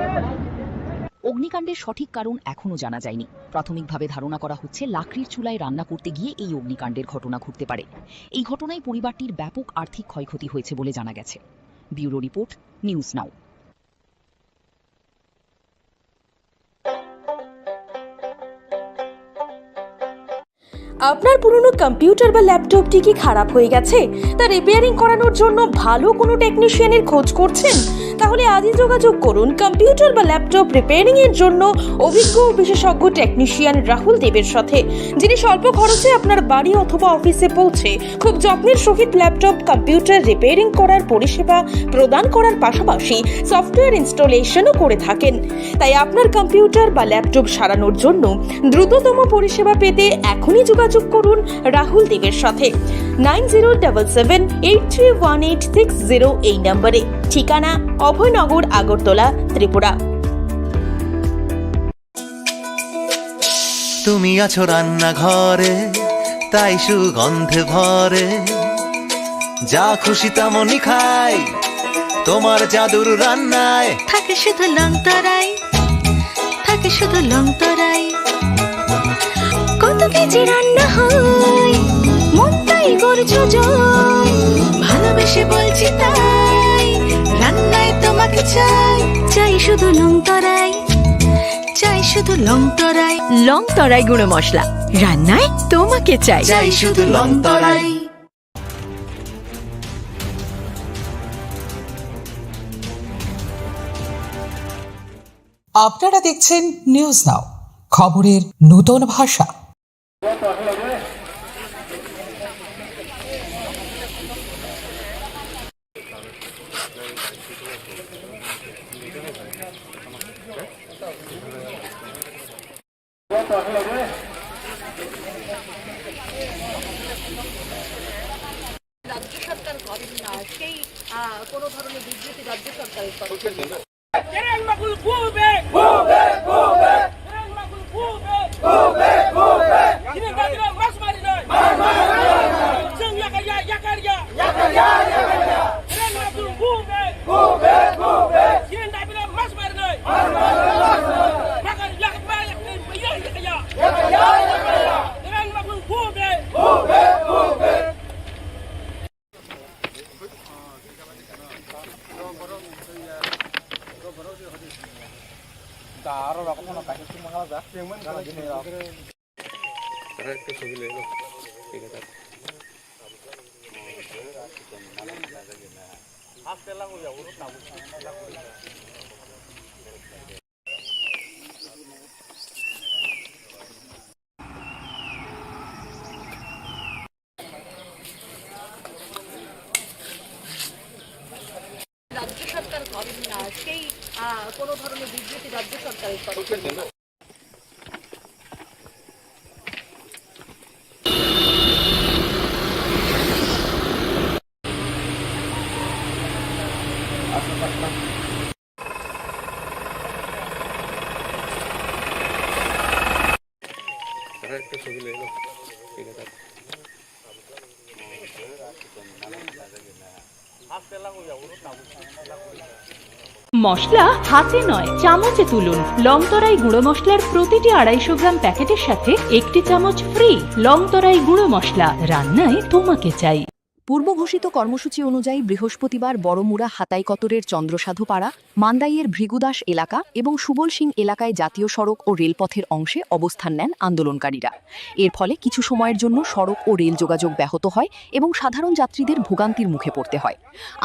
অগ্নিকাণ্ডের সঠিক কারণ এখনো জানা যায়নি। প্রাথমিকভাবে ধারণা করা হচ্ছে লাকড়ির চুলায় রান্না করতে গিয়ে এই অগ্নিকাণ্ডের ঘটনা ঘটতে পারে। এই ঘটনায় পরিবারটির ব্যাপক আর্থিক ক্ষয়ক্ষতি হয়েছে বলে জানা গেছে। ব্যুরো রিপোর্ট, নিউজ নাও। আপনার পুরনো কম্পিউটার বা ল্যাপটপটি কি খারাপ হয়ে গেছে? তা রিপেয়ারিং করানোর জন্য ভালো কোনো টেকনিশিয়ানের খোঁজ করছেন? তাহলে আজই যোগাযোগ করুন কম্পিউটার বা ল্যাপটপ রিপেয়ারিং এর জন্য অভিজ্ঞ ও বিশেষজ্ঞ টেকনিশিয়ান রাহুল দেবের সাথে, যিনি স্বল্প খরচে আপনার বাড়ি অথবা অফিসে পৌঁছে খুব যত্নের সহিত ল্যাপটপ কম্পিউটার রিপেয়ারিং করার পরিষেবা প্রদান করার পাশাপাশি সফটওয়্যার ইনস্টলেশনও করে থাকেন। তাই আপনার কম্পিউটার বা ল্যাপটপ সারানোর জন্য দ্রুততম পরিষেবা পেতে এখনই যোগাযোগ করুন রাহুল দেবের সাথে 9077831860 এই নম্বরে। ঠিকানা অভয়নগর, আগরতলা, ত্রিপুরা। তুমি আছো রান্নাঘরে, তাই সুগন্ধে ভরে, যা খুশি তেমনই খাই তোমার জাদুর রান্নায়। থাকে শুধু লং তরাই, থাকে শুধু লং তরাই। কত কেজি রান্না হয়, মন তাই করছো জয়। ভালোবেসে বলছি তাই, রান্নায় তোমাকে চাই, চাই শুধু লং তরাই, চাই শুধু লং তরাই। লং তরাই গুঁড়ো মশলা, রান্নায় তোমাকে চাই, চাই শুধু লং তরাই। আপনারা দেখছেন নিউজ নাও, খবরের নতুন ভাষা। রাজ্য সরকার করেন না, সেই কোনো ধরনের বিবৃতি রাজ্য সরকারের তরফ থেকে। রাজ্য সরকার করেন না, সেই কোনো ধরনের বিবৃতি রাজ্য সরকারের তরফ থেকে। মশলা হাতে নয় চামচে তুলুন। লংতরাই গুঁড়ো মশলার প্রতিটি 250 গ্রাম প্যাকেটের সাথে 1 চামচ ফ্রি। লংতরাই গুঁড়ো মশলা, রান্নায় তোমাকে চাই। পূর্ব ঘোষিত কর্মসূচি অনুযায়ী বৃহস্পতিবার বড়মুড়া হাতাইকতরের চন্দ্রসাধুপাড়া, মান্দাইয়ের ভৃগুদাস এলাকা এবং সুবল সিং এলাকায় জাতীয় সড়ক ও রেলপথের অংশে অবস্থান নেন আন্দোলনকারীরা। এর ফলে কিছু সময়ের জন্য সড়ক ও রেল যোগাযোগ ব্যাহত হয় এবং সাধারণ যাত্রীদের ভোগান্তির মুখে পড়তে হয়।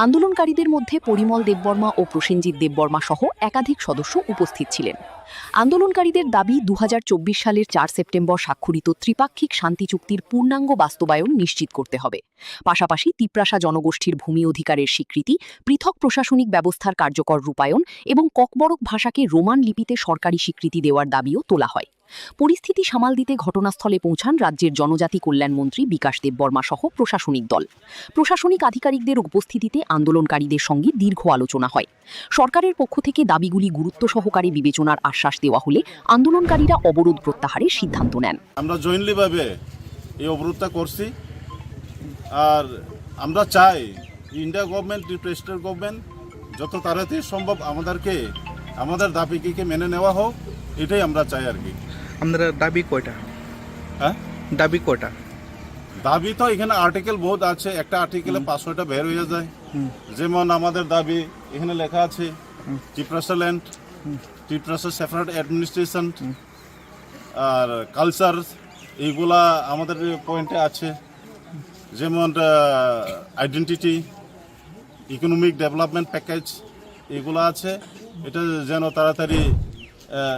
আন্দোলনকারীদের মধ্যে পরিমল দেববর্মা ও প্রসেনজিৎ দেববর্মা সহ একাধিক সদস্য উপস্থিত ছিলেন। আন্দোলনকারীদের দাবি 2024 সালের 4 সেপ্টেম্বর স্বাক্ষরিত ত্রিপাক্ষিক শান্তি চুক্তির পূর্ণাঙ্গ বাস্তবায়ন নিশ্চিত করতে হবে। পাশাপাশি তিপ্রাসা জনগোষ্ঠীর ভূমি অধিকারের স্বীকৃতি, পৃথক প্রশাসনিক ব্যবস্থার কার্যকর রূপায়ণ এবং ককবরক ভাষাকে রোমান লিপিতে সরকারি স্বীকৃতি দেওয়ার দাবিও তোলা হয়। পরিস্থিতি সামাল দিতে ঘটনাস্থলে পৌঁছান রাজ্যের জনজাতি কল্যাণ মন্ত্রী বিকাশ দেববর্মা সহ প্রশাসনিক দল। প্রশাসনিক আধিকারিকদের উপস্থিতিতে আন্দোলনকারীদের সঙ্গে দীর্ঘ আলোচনা হয়। সরকারের পক্ষ থেকে দাবিগুলি গুরুত্ব সহকারে বিবেচনার আশ্বাস দেওয়া হলে আন্দোলনকারীরা অবরোধ প্রত্যাহারের সিদ্ধান্ত নেন। আমরা জয়েন্টলিভাবে এই অবরোধটা করছি, আর আমরা চাই ইন্ডিয়া গভর্নমেন্ট, প্রেসিডেন্ট গভর্নমেন্ট যত তাড়াতাড়ি সম্ভব আমাদের দাবিকে মেনে নেওয়া হোক, এটাই আমরা চাই আর কি। আপনারা দাবি কয়টা? হ্যাঁ, দাবি কয়টা? দাবি তো এখানে আর্টিকেল বহুত আছে, একটা আর্টিকেলে 500টা বের হয়ে যায়। যেমন আমাদের দাবি এখানে লেখা আছে ত্রিপ্রাসা ল্যান্ড, ত্রিপ্রাসা সেপারেট অ্যাডমিনিস্ট্রেশন আর কালচার, এইগুলা আমাদের পয়েন্টে আছে। যেমন আইডেন্টিটি, ইকোনমিক ডেভেলপমেন্ট প্যাকেজ, এগুলো আছে। এটা যেন তাড়াতাড়ি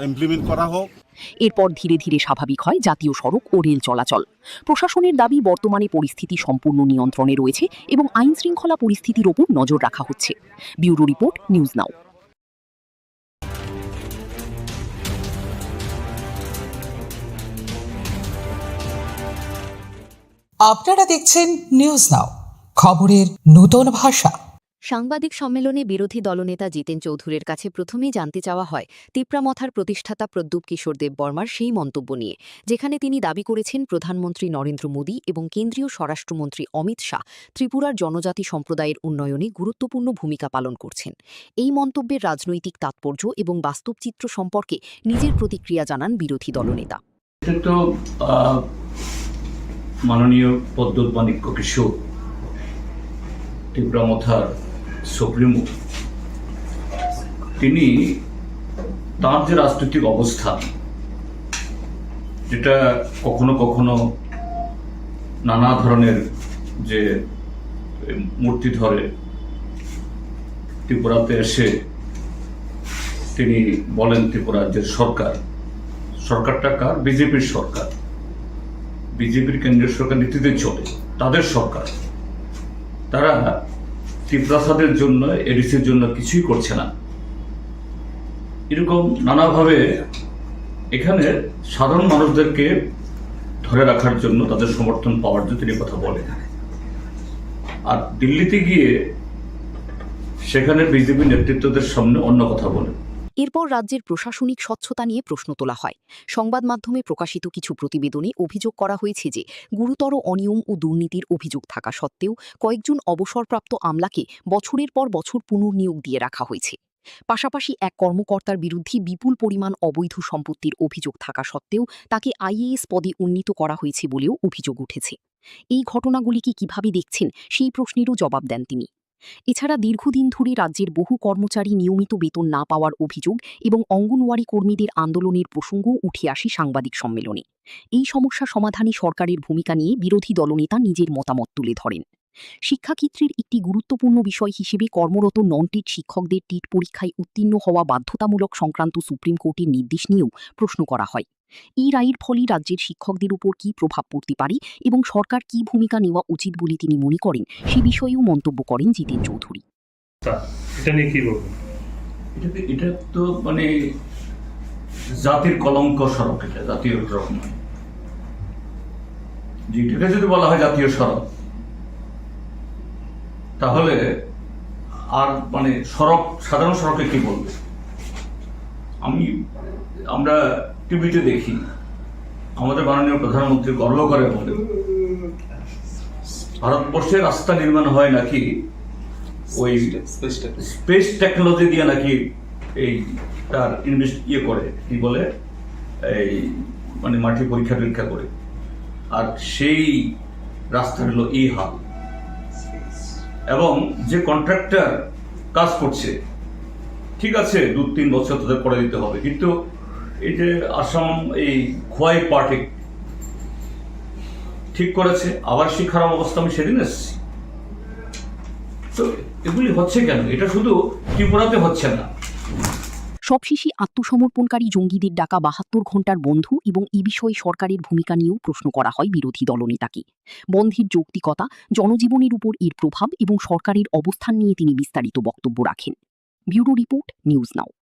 ইমপ্লিমেন্ট করা হোক। এরপর ধীরে ধীরে স্বাভাবিক হয় জাতীয় সড়ক ও রেল চলাচল। প্রশাসনের দাবি বর্তমানে পরিস্থিতি সম্পূর্ণ নিয়ন্ত্রণে রয়েছে এবং আইন শৃঙ্খলা পরিস্থিতির ওপর নজর রাখা হচ্ছে। ব্যুরো রিপোর্ট, নিউজ নাও। আপনারা দেখছেন নিউজ নাও, খবরের নতুন ভাষা। সাংবাদিক সম্মেলনে বিরোধী দলনেতা জিতেন চৌধুরীর কাছে প্রথমেই জানতে চাওয়া হয় তিপ্রামথার প্রতিষ্ঠাতা প্রদ্যুৎ কিশোর দেববর্মার সেই মন্তব্য নিয়ে, যেখানে তিনি দাবি করেছেন প্রধানমন্ত্রী নরেন্দ্র মোদী এবং কেন্দ্রীয় স্বরাষ্ট্রমন্ত্রী অমিত শাহ ত্রিপুরার জনজাতি সম্প্রদায়ের উন্নয়নে গুরুত্বপূর্ণ ভূমিকা পালন করছেন। এই মন্তব্যের রাজনৈতিক তাৎপর্য এবং বাস্তব চিত্র সম্পর্কে নিজের প্রতিক্রিয়া জানান বিরোধী দলনেতা। মাননীয় প্রদ্যুৎ মাণিক্য কিশোর, তিপ্রামথার সুপ্রিমো, তিনি তার যে রাজনৈতিক অবস্থান, যেটা কখনো কখনো নানা ধরনের যে মূর্তি ধরে ত্রিপুরাতে এসে তিনি বলেন ত্রিপুরা রাজ্যের সরকারটা কার? বিজেপির সরকার, বিজেপির কেন্দ্রীয় সরকার নীতিতে চলে, তাদের সরকার। তারা ত্রিপ্রাসাদের জন্য, এডিসির জন্য কিছুই করছে না। এরকম নানাভাবে এখানে সাধারণ মানুষদেরকে ধরে রাখার জন্য, তাদের সমর্থন পাওয়ার জন্য তিনি কথা বলেন। আর দিল্লিতে গিয়ে সেখানে বিজেপি নেতৃত্বদের সামনে অন্য কথা বলেন। এরপর রাজ্যের প্রশাসনিক স্বচ্ছতা নিয়ে প্রশ্ন তোলা হয়। সংবাদ মাধ্যমে প্রকাশিত কিছু প্রতিবেদনে অভিযোগ করা হয়েছে যে গুরুতর অনিয়ম ও দুর্নীতির অভিযোগ থাকা সত্ত্বেও কয়েকজন অবসরপ্রাপ্ত আমলাকে বছরের পর বছর পুনর্নিয়োগ দিয়ে রাখা হয়েছে। পাশাপাশি এক কর্মকর্তার বিরুদ্ধে বিপুল পরিমাণ অবৈধ সম্পত্তির অভিযোগ থাকা সত্ত্বেও তাকে আইএএস পদে উন্নীত করা হয়েছে বলেও অভিযোগ উঠেছে। এই ঘটনাগুলিকে কিভাবে দেখছেন সেই প্রশ্নেরও জবাব দেন তিনি। এছাড়া দীর্ঘদিন ধরে রাজ্যের বহু কর্মচারী নিয়মিত বেতন না পাওয়ার অভিযোগ এবং অঙ্গনওয়াড়ি কর্মীদের আন্দোলনের প্রসঙ্গও উঠে আসে সাংবাদিক সম্মেলনে। এই সমস্যা সমাধানে সরকারের ভূমিকা নিয়ে বিরোধী দলনেতা নিজের মতামত তুলে ধরেন। শিক্ষাক্ষেত্রের একটি গুরুত্বপূর্ণ বিষয় হিসেবে কর্মরত নন টিট শিক্ষকদের টিট পরীক্ষায় উত্তীর্ণ হওয়া বাধ্যতামূলক সংক্রান্ত সুপ্রিম কোর্টের নির্দেশ নিয়েও প্রশ্ন করা হয়। এই রায়ের ফলে রাজ্যের শিক্ষকদের উপর কী প্রভাব পড়তে পারে এবং সরকার কী ভূমিকা নেওয়া উচিত বলে তিনি মনে করেন, সে বিষয়েও মন্তব্য করেন জিতেন চৌধুরী। এটা তো মানে জাতির কলঙ্ক সড়ক, এটা জাতীয় সড়ক নয়। যেটাকে যদি বলা হয় জাতীয় সড়ক, তাহলে আর মানে সড়ক, সাধারণ সড়কে কি বলবে? আমরা টিভিতে দেখি, আমাদের মাননীয় প্রধানমন্ত্রী গর্ব করে বলেন ভারতবর্ষে রাস্তা নির্মাণ হয় নাকি ওই স্পেস টেকনোলজি দিয়ে, নাকি এই তার করে কি বলে এই মানে মাটি পরীক্ষা করে, আর সেই রাস্তা হলো এই হাল। এবং যে কন্ট্রাক্টর কাজ করছে, ঠিক আছে 2-3 বছর তাদের করে দিতে হবে, কিন্তু এই যে আসাম এই খোয়াই পার্টি ঠিক করেছে, আবার সেই খারাপ অবস্থা আমি সেদিন এসেছি। তো এগুলি হচ্ছে কেন? এটা শুধু ত্রিপুরাতে হচ্ছে না। সবশেষে আত্মসমর্পণকারী জঙ্গিদের ডাকা 72 ঘণ্টার বন্ধ এবং এ বিষয়ে সরকারের ভূমিকা নিয়েও প্রশ্ন করা হয় বিরোধী দলনেতাকে। বন্ধের যৌক্তিকতা, জনজীবনের উপর এর প্রভাব এবং সরকারের অবস্থান নিয়ে তিনি বিস্তারিত বক্তব্য রাখেন। ব্যুরো রিপোর্ট, নিউজ নাও।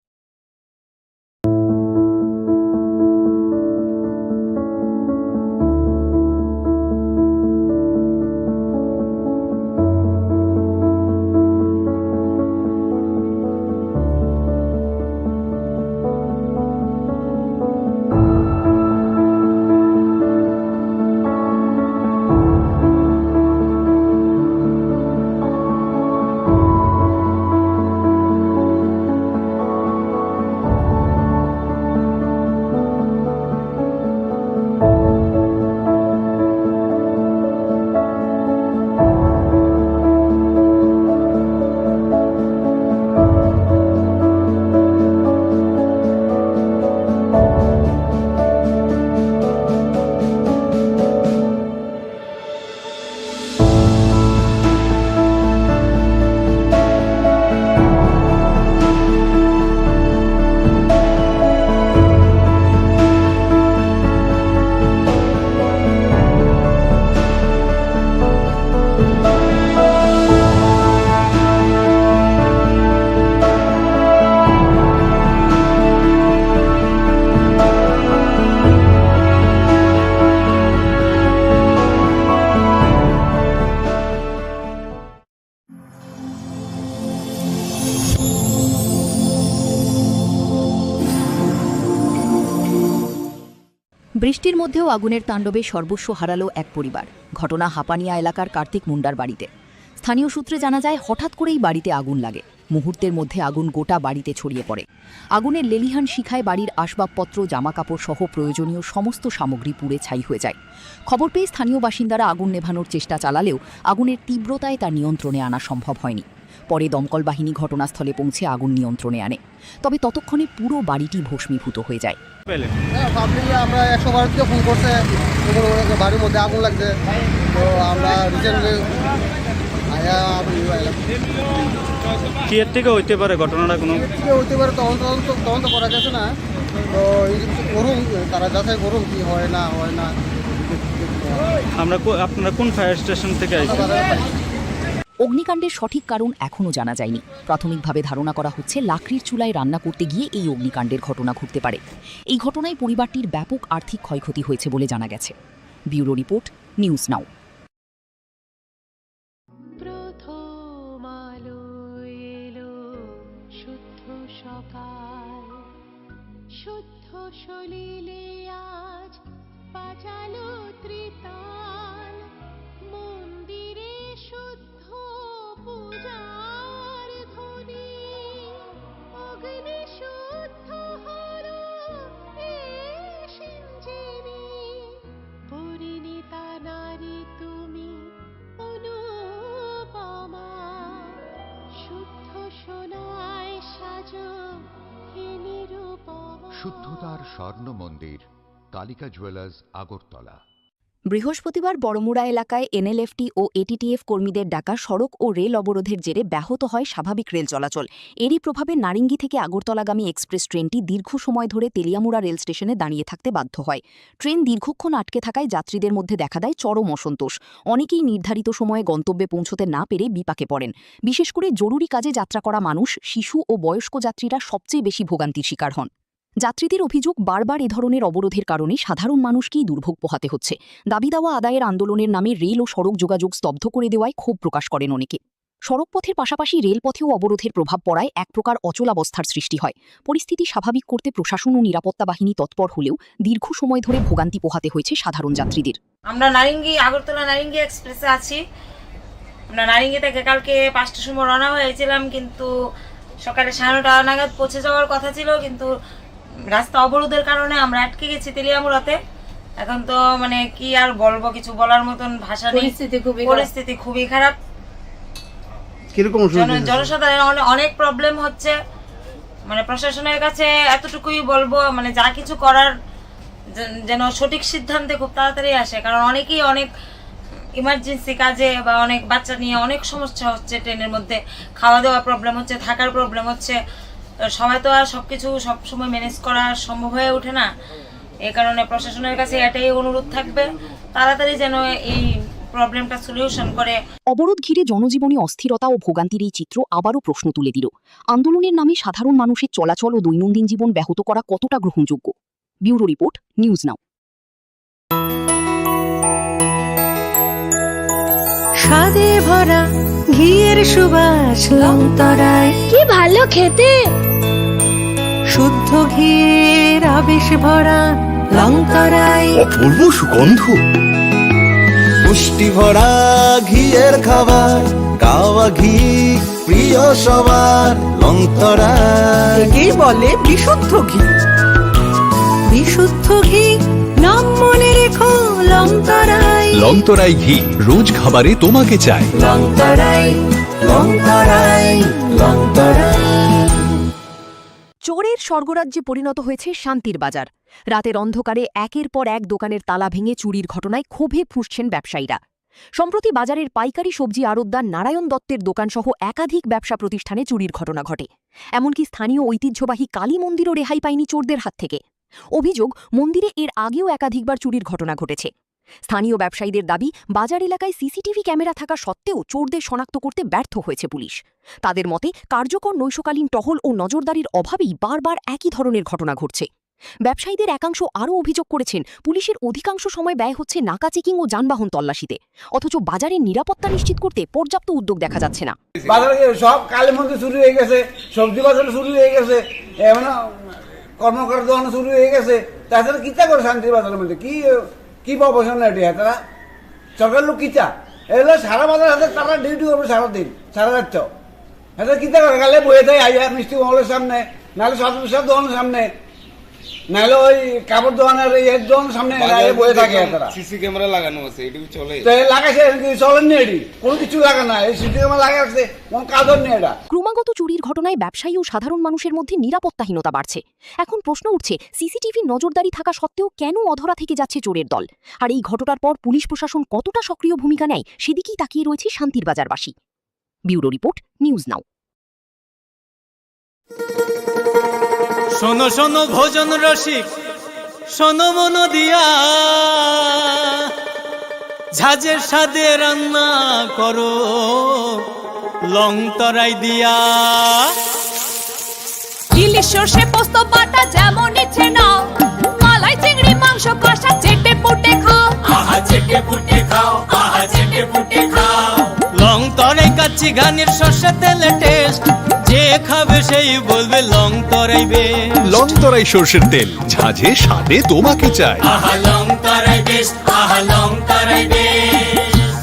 বৃষ্টির মধ্যেও আগুনের তাণ্ডবে সর্বস্ব হারালো এক পরিবার। ঘটনা হাপানিয়া এলাকার কার্তিক মুন্ডার বাড়িতে। স্থানীয় সূত্রে জানা যায়, হঠাৎ করেই বাড়িতে আগুন লাগে। মুহূর্তের মধ্যে আগুন গোটা বাড়িতে ছড়িয়ে পড়ে। আগুনের লেলিহান শিখায় বাড়ির আসবাবপত্র, জামাকাপড় সহ প্রয়োজনীয় সমস্ত সামগ্রী পুড়ে ছাই হয়ে যায়। খবর পেয়ে স্থানীয় বাসিন্দারা আগুন নেভানোর চেষ্টা চালালেও আগুনের তীব্রতায় তা নিয়ন্ত্রণে আনা সম্ভব হয়নি। পরে দমকল বাহিনী ঘটনাস্থলে পৌঁছে আগুন নিয়ন্ত্রণে আনে। তবে ততক্ষণে পুরো বাড়িটি ভস্মীভূত হয়ে যায়। আমরা 112 থেকে ফোন করছে, বাড়ির মধ্যে আগুন লাগছে। তো আমরা রিসেন্টলি কি এর থেকে হইতে পারে ঘটনাটা? কোনো হইতে পারে, তদন্ত করা গেছে না। তো করুন, তারা যাচাই করুন কি হয় না হয় না। আপনারা কোন ফায়ার স্টেশন থেকে আইছেন? অগ্নিকাণ্ডের সঠিক কারণ এখনও জানা যায়নি। প্রাথমিকভাবে ধারণা করা হচ্ছে লাকড়ির চুলায় রান্না করতে গিয়ে এই অগ্নিকাণ্ডের ঘটনা ঘটতে পারে। এই ঘটনায় পরিবারটির ব্যাপক আর্থিক ক্ষয়ক্ষতি হয়েছে বলে জানা গেছে। ব্যুরো রিপোর্ট, নিউজ নাও। প্রথম আলো এলো, শুদ্ধ সকাল, শুদ্ধ সলিলে আজ বাজালো ত্রিতাল। মন্দিরে শুদ্ধ পূজার ধ্বনি, অগ্নি শুদ্ধ হলো সিঞ্জিনী। পরিণীতা নারী তুমি অনুপমা, শুদ্ধ সোনায় সাজো হে নিরুপমা। শুদ্ধতার স্বর্ণ মন্দির, কালিকা জুয়েলার্স, আগরতলা। বৃহস্পতিবার বড়মুড়া এলাকায় এনএলএফটি ও এটিটিএফ কর্মীদের ডাকা সড়ক ও রেল অবরোধের জেরে ব্যাহত হয় স্বাভাবিক রেল চলাচল। এরই প্রভাবে নারিঙ্গি থেকে আগরতলাগামী এক্সপ্রেস ট্রেনটি দীর্ঘ সময় ধরে তেলিয়ামুড়া রেল স্টেশনে দাঁড়িয়ে থাকতে বাধ্য হয়। ট্রেন দীর্ঘক্ষণ আটকে থাকায় যাত্রীদের মধ্যে দেখা দেয় চরম অসন্তোষ। অনেকেই নির্ধারিত সময়ে গন্তব্যে পৌঁছতে না পেরে বিপাকে পড়েন। বিশেষ করে জরুরি কাজে যাত্রা করা মানুষ, শিশু ও বয়স্ক যাত্রীরা সবচেয়ে বেশি ভোগান্তির শিকার হন। যাত্রীদের অভিযোগ, বারবার এ ধরনের অবরোধের কারণে সাধারণ মানুষকেই দুর্ভোগ পোহাতে হচ্ছে। দাবি দাওয়া আদায়ের আন্দোলনের নামে রেল ও সড়ক যোগাযোগ স্তব্ধ করে দেওয়ায় ক্ষোভ প্রকাশ করেন অনেকে। সড়কপথের পাশাপাশি রেলপথেও অবরোধের প্রভাব পড়ায় এক প্রকার অচলাবস্থার সৃষ্টি হয়। পরিস্থিতি স্বাভাবিক করতে প্রশাসন ও নিরাপত্তা বাহিনী তৎপর হলেও দীর্ঘ সময় ধরে ভোগান্তি পোহাতে হয়েছে সাধারণ যাত্রীদের। আমরা আগরতলা নারিঙ্গি এক্সপ্রেসে আছি। আমরা নারিঙ্গি থেকে কালকে 5টার সময় রওনা হয়েছিলাম, কিন্তু সকালে 9:30 নাগাদ পৌঁছে যাওয়ার কথা ছিল, কিন্তু রাস্তা অবরোধের কারণে আমরা আটকে গেছি তেলিয়ামুড়াতে। এখন তো মানে কি আর বলবো, কিছু বলার মতন ভাষা নেই। পরিস্থিতি খুবই খারাপ। কিরকম জনসাধারণের অনেক প্রবলেম হচ্ছে, মানে প্রশাসনের কাছে এতটুকুই বলবো, মানে যা কিছু করার যেন সঠিক সিদ্ধান্তে খুব তাড়াতাড়ি আসে, কারণ অনেকেই অনেক ইমার্জেন্সি কাজে বা অনেক বাচ্চা নিয়ে অনেক সমস্যা হচ্ছে, ট্রেনের মধ্যে খাওয়া দাওয়া প্রবলেম হচ্ছে, থাকার প্রবলেম হচ্ছে। সবাই তো আর সবকিছু সবসময় ম্যানেজ করা সম্ভব হয়ে ওঠে না। এই কারণে প্রশাসনের কাছে এটাই অনুরোধ থাকবে, তাড়াতাড়ি যেন এই প্রবলেমটা সলিউশন করে। অবরোধ ঘিরে জনজীবনে অস্থিরতা ও ভোগান্তির এই চিত্র আবারও প্রশ্ন তুলে দিল, আন্দোলনের নামে সাধারণ মানুষের চলাচল ও দৈনন্দিন জীবন ব্যাহত করা কতটা গ্রহণযোগ্য। ব্যুরো রিপোর্ট, নিউজ নাও। স্বাদে ভরা ঘিয়ের সুবাস লংতরায়, কি ভালো খেতে। শুদ্ধ ঘিয়ের আবেশ ভরা লংতরায়, অপূর্ব সুগন্ধ। পুষ্টি ভরা ঘিয়ের খাবার, গাওয়া ঘি প্রিয় সবার লংতরায়। একেই বলে বিশুদ্ধ ঘি। বিশুদ্ধ ঘি নাম মনে রেখো লংতরায়। লংতরাই ঘি রোজ খাবারে তোমাকে চাই। লংতরায়, লংতরায়, লংতরায়। চোরের স্বর্গরাজ্যে পরিণত হয়েছে শান্তির বাজার। রাতের অন্ধকারে একের পর এক দোকানের তালা ভেঙে চুরির ঘটনায় ক্ষোভে ফুঁসছেন ব্যবসায়ীরা। সম্প্রতি বাজারের পাইকারি সবজি আড়তদার নারায়ণ দত্তের দোকানসহ একাধিক ব্যবসা প্রতিষ্ঠানে চুরির ঘটনা ঘটে। এমনকি স্থানীয় ঐতিহ্যবাহী কালী মন্দিরও রেহাই পায়নি চোরদের হাত থেকে। অভিযোগ, মন্দিরে এর আগেও একাধিকবার চুরির ঘটনা ঘটেছে। স্থানীয় ব্যবসায়ীদের দাবি, বাজার এলাকায় সিসিটিভি ক্যামেরা থাকা সত্ত্বেও চোরদের শনাক্ত করতে ব্যর্থ হয়েছে পুলিশ। তাদের মতে, কার্যকর নৈশকালীন টহল ও নজরদারির অভাবেই বারবার একই ধরনের ঘটনা ঘটছে। ব্যবসায়ীদের একাংশ আরও অভিযোগ করেছেন, পুলিশের অধিকাংশ সময় ব্যয় হচ্ছে নাকা চেকিং ও যানবাহন তল্লাশিতে, অথচ বাজারের নিরাপত্তা নিশ্চিত করতে পর্যাপ্ত উদ্যোগ দেখা যাচ্ছে না। বাজারে সব কালী মন্দির শুরু হয়ে গেছে, সবজি বাজার শুরু হয়ে গেছে, এমন কর্মকর্তা দোকান শুরু হয়ে গেছে। তাছাড়া কিতা করে শান্তি বাজারের মধ্যে কি প্রফেশন এটি? তারা সরকার লোক কিতা এগুলো সারা বাজার হাতে তারা ডিউটি করবে সারাদিন, সারা রাত। এটা কিতা করে গালে বয়ে দেয় আইয়া মিষ্টি মহলের সামনে, নাহলে সব দোকানের সামনে, নাহলে ওই কাপড় দোকানের এর দোকানের সামনে বয়ে থাকে। সিসি ক্যামেরা লাগানো আছে, এটুকু চলে? লাগাইছে, চলেননি, এটি কোনো কিছু লাগা না। এই সিসি ক্যামেরা লাগাচ্ছে, কোন কাজর নেই এটা। ক্রমাগত চুরির ঘটনায় ব্যবসায়ী ও সাধারণ মানুষের মধ্যে নিরাপত্তাহীনতা বাড়ছে। এখন প্রশ্ন উঠছে, সিসিটিভির নজরদারি থাকা সত্ত্বেও কেন অধরা থেকে যাচ্ছে চোরের দল? আর এই ঘটনার পর পুলিশ প্রশাসন কতটা সক্রিয় ভূমিকা নেয়, সেদিকেই তাকিয়ে রয়েছে শান্তির বাজারবাসী। Bureau report, news now. শোনো শোনো ভোজন রসিক, শোনো মন দিয়া, ঝাঁঝের স্বাদে রান্না করো লংতরাই দিয়া। ইলিশ সর্ষে পোস্ত বাটা যেমন ইচ্ছে নাও, মালাই চিংড়ি মাংস কষা চেটে পুটে খাও। আহা চেটে পুটে খাও, আহা চেটে পুটে খাও। লংতরাই কাচ্চি ঘানির সর্ষে তেলে টেস্ট, যে খাবে সেই বলবে লংতরাই বেশ। লংতরাই সর্ষের তেল, ঝাঁঝে স্বাদে তোমাকে চাই। আহা লংতরাই বেশ, আহা লংতরাই বেশ।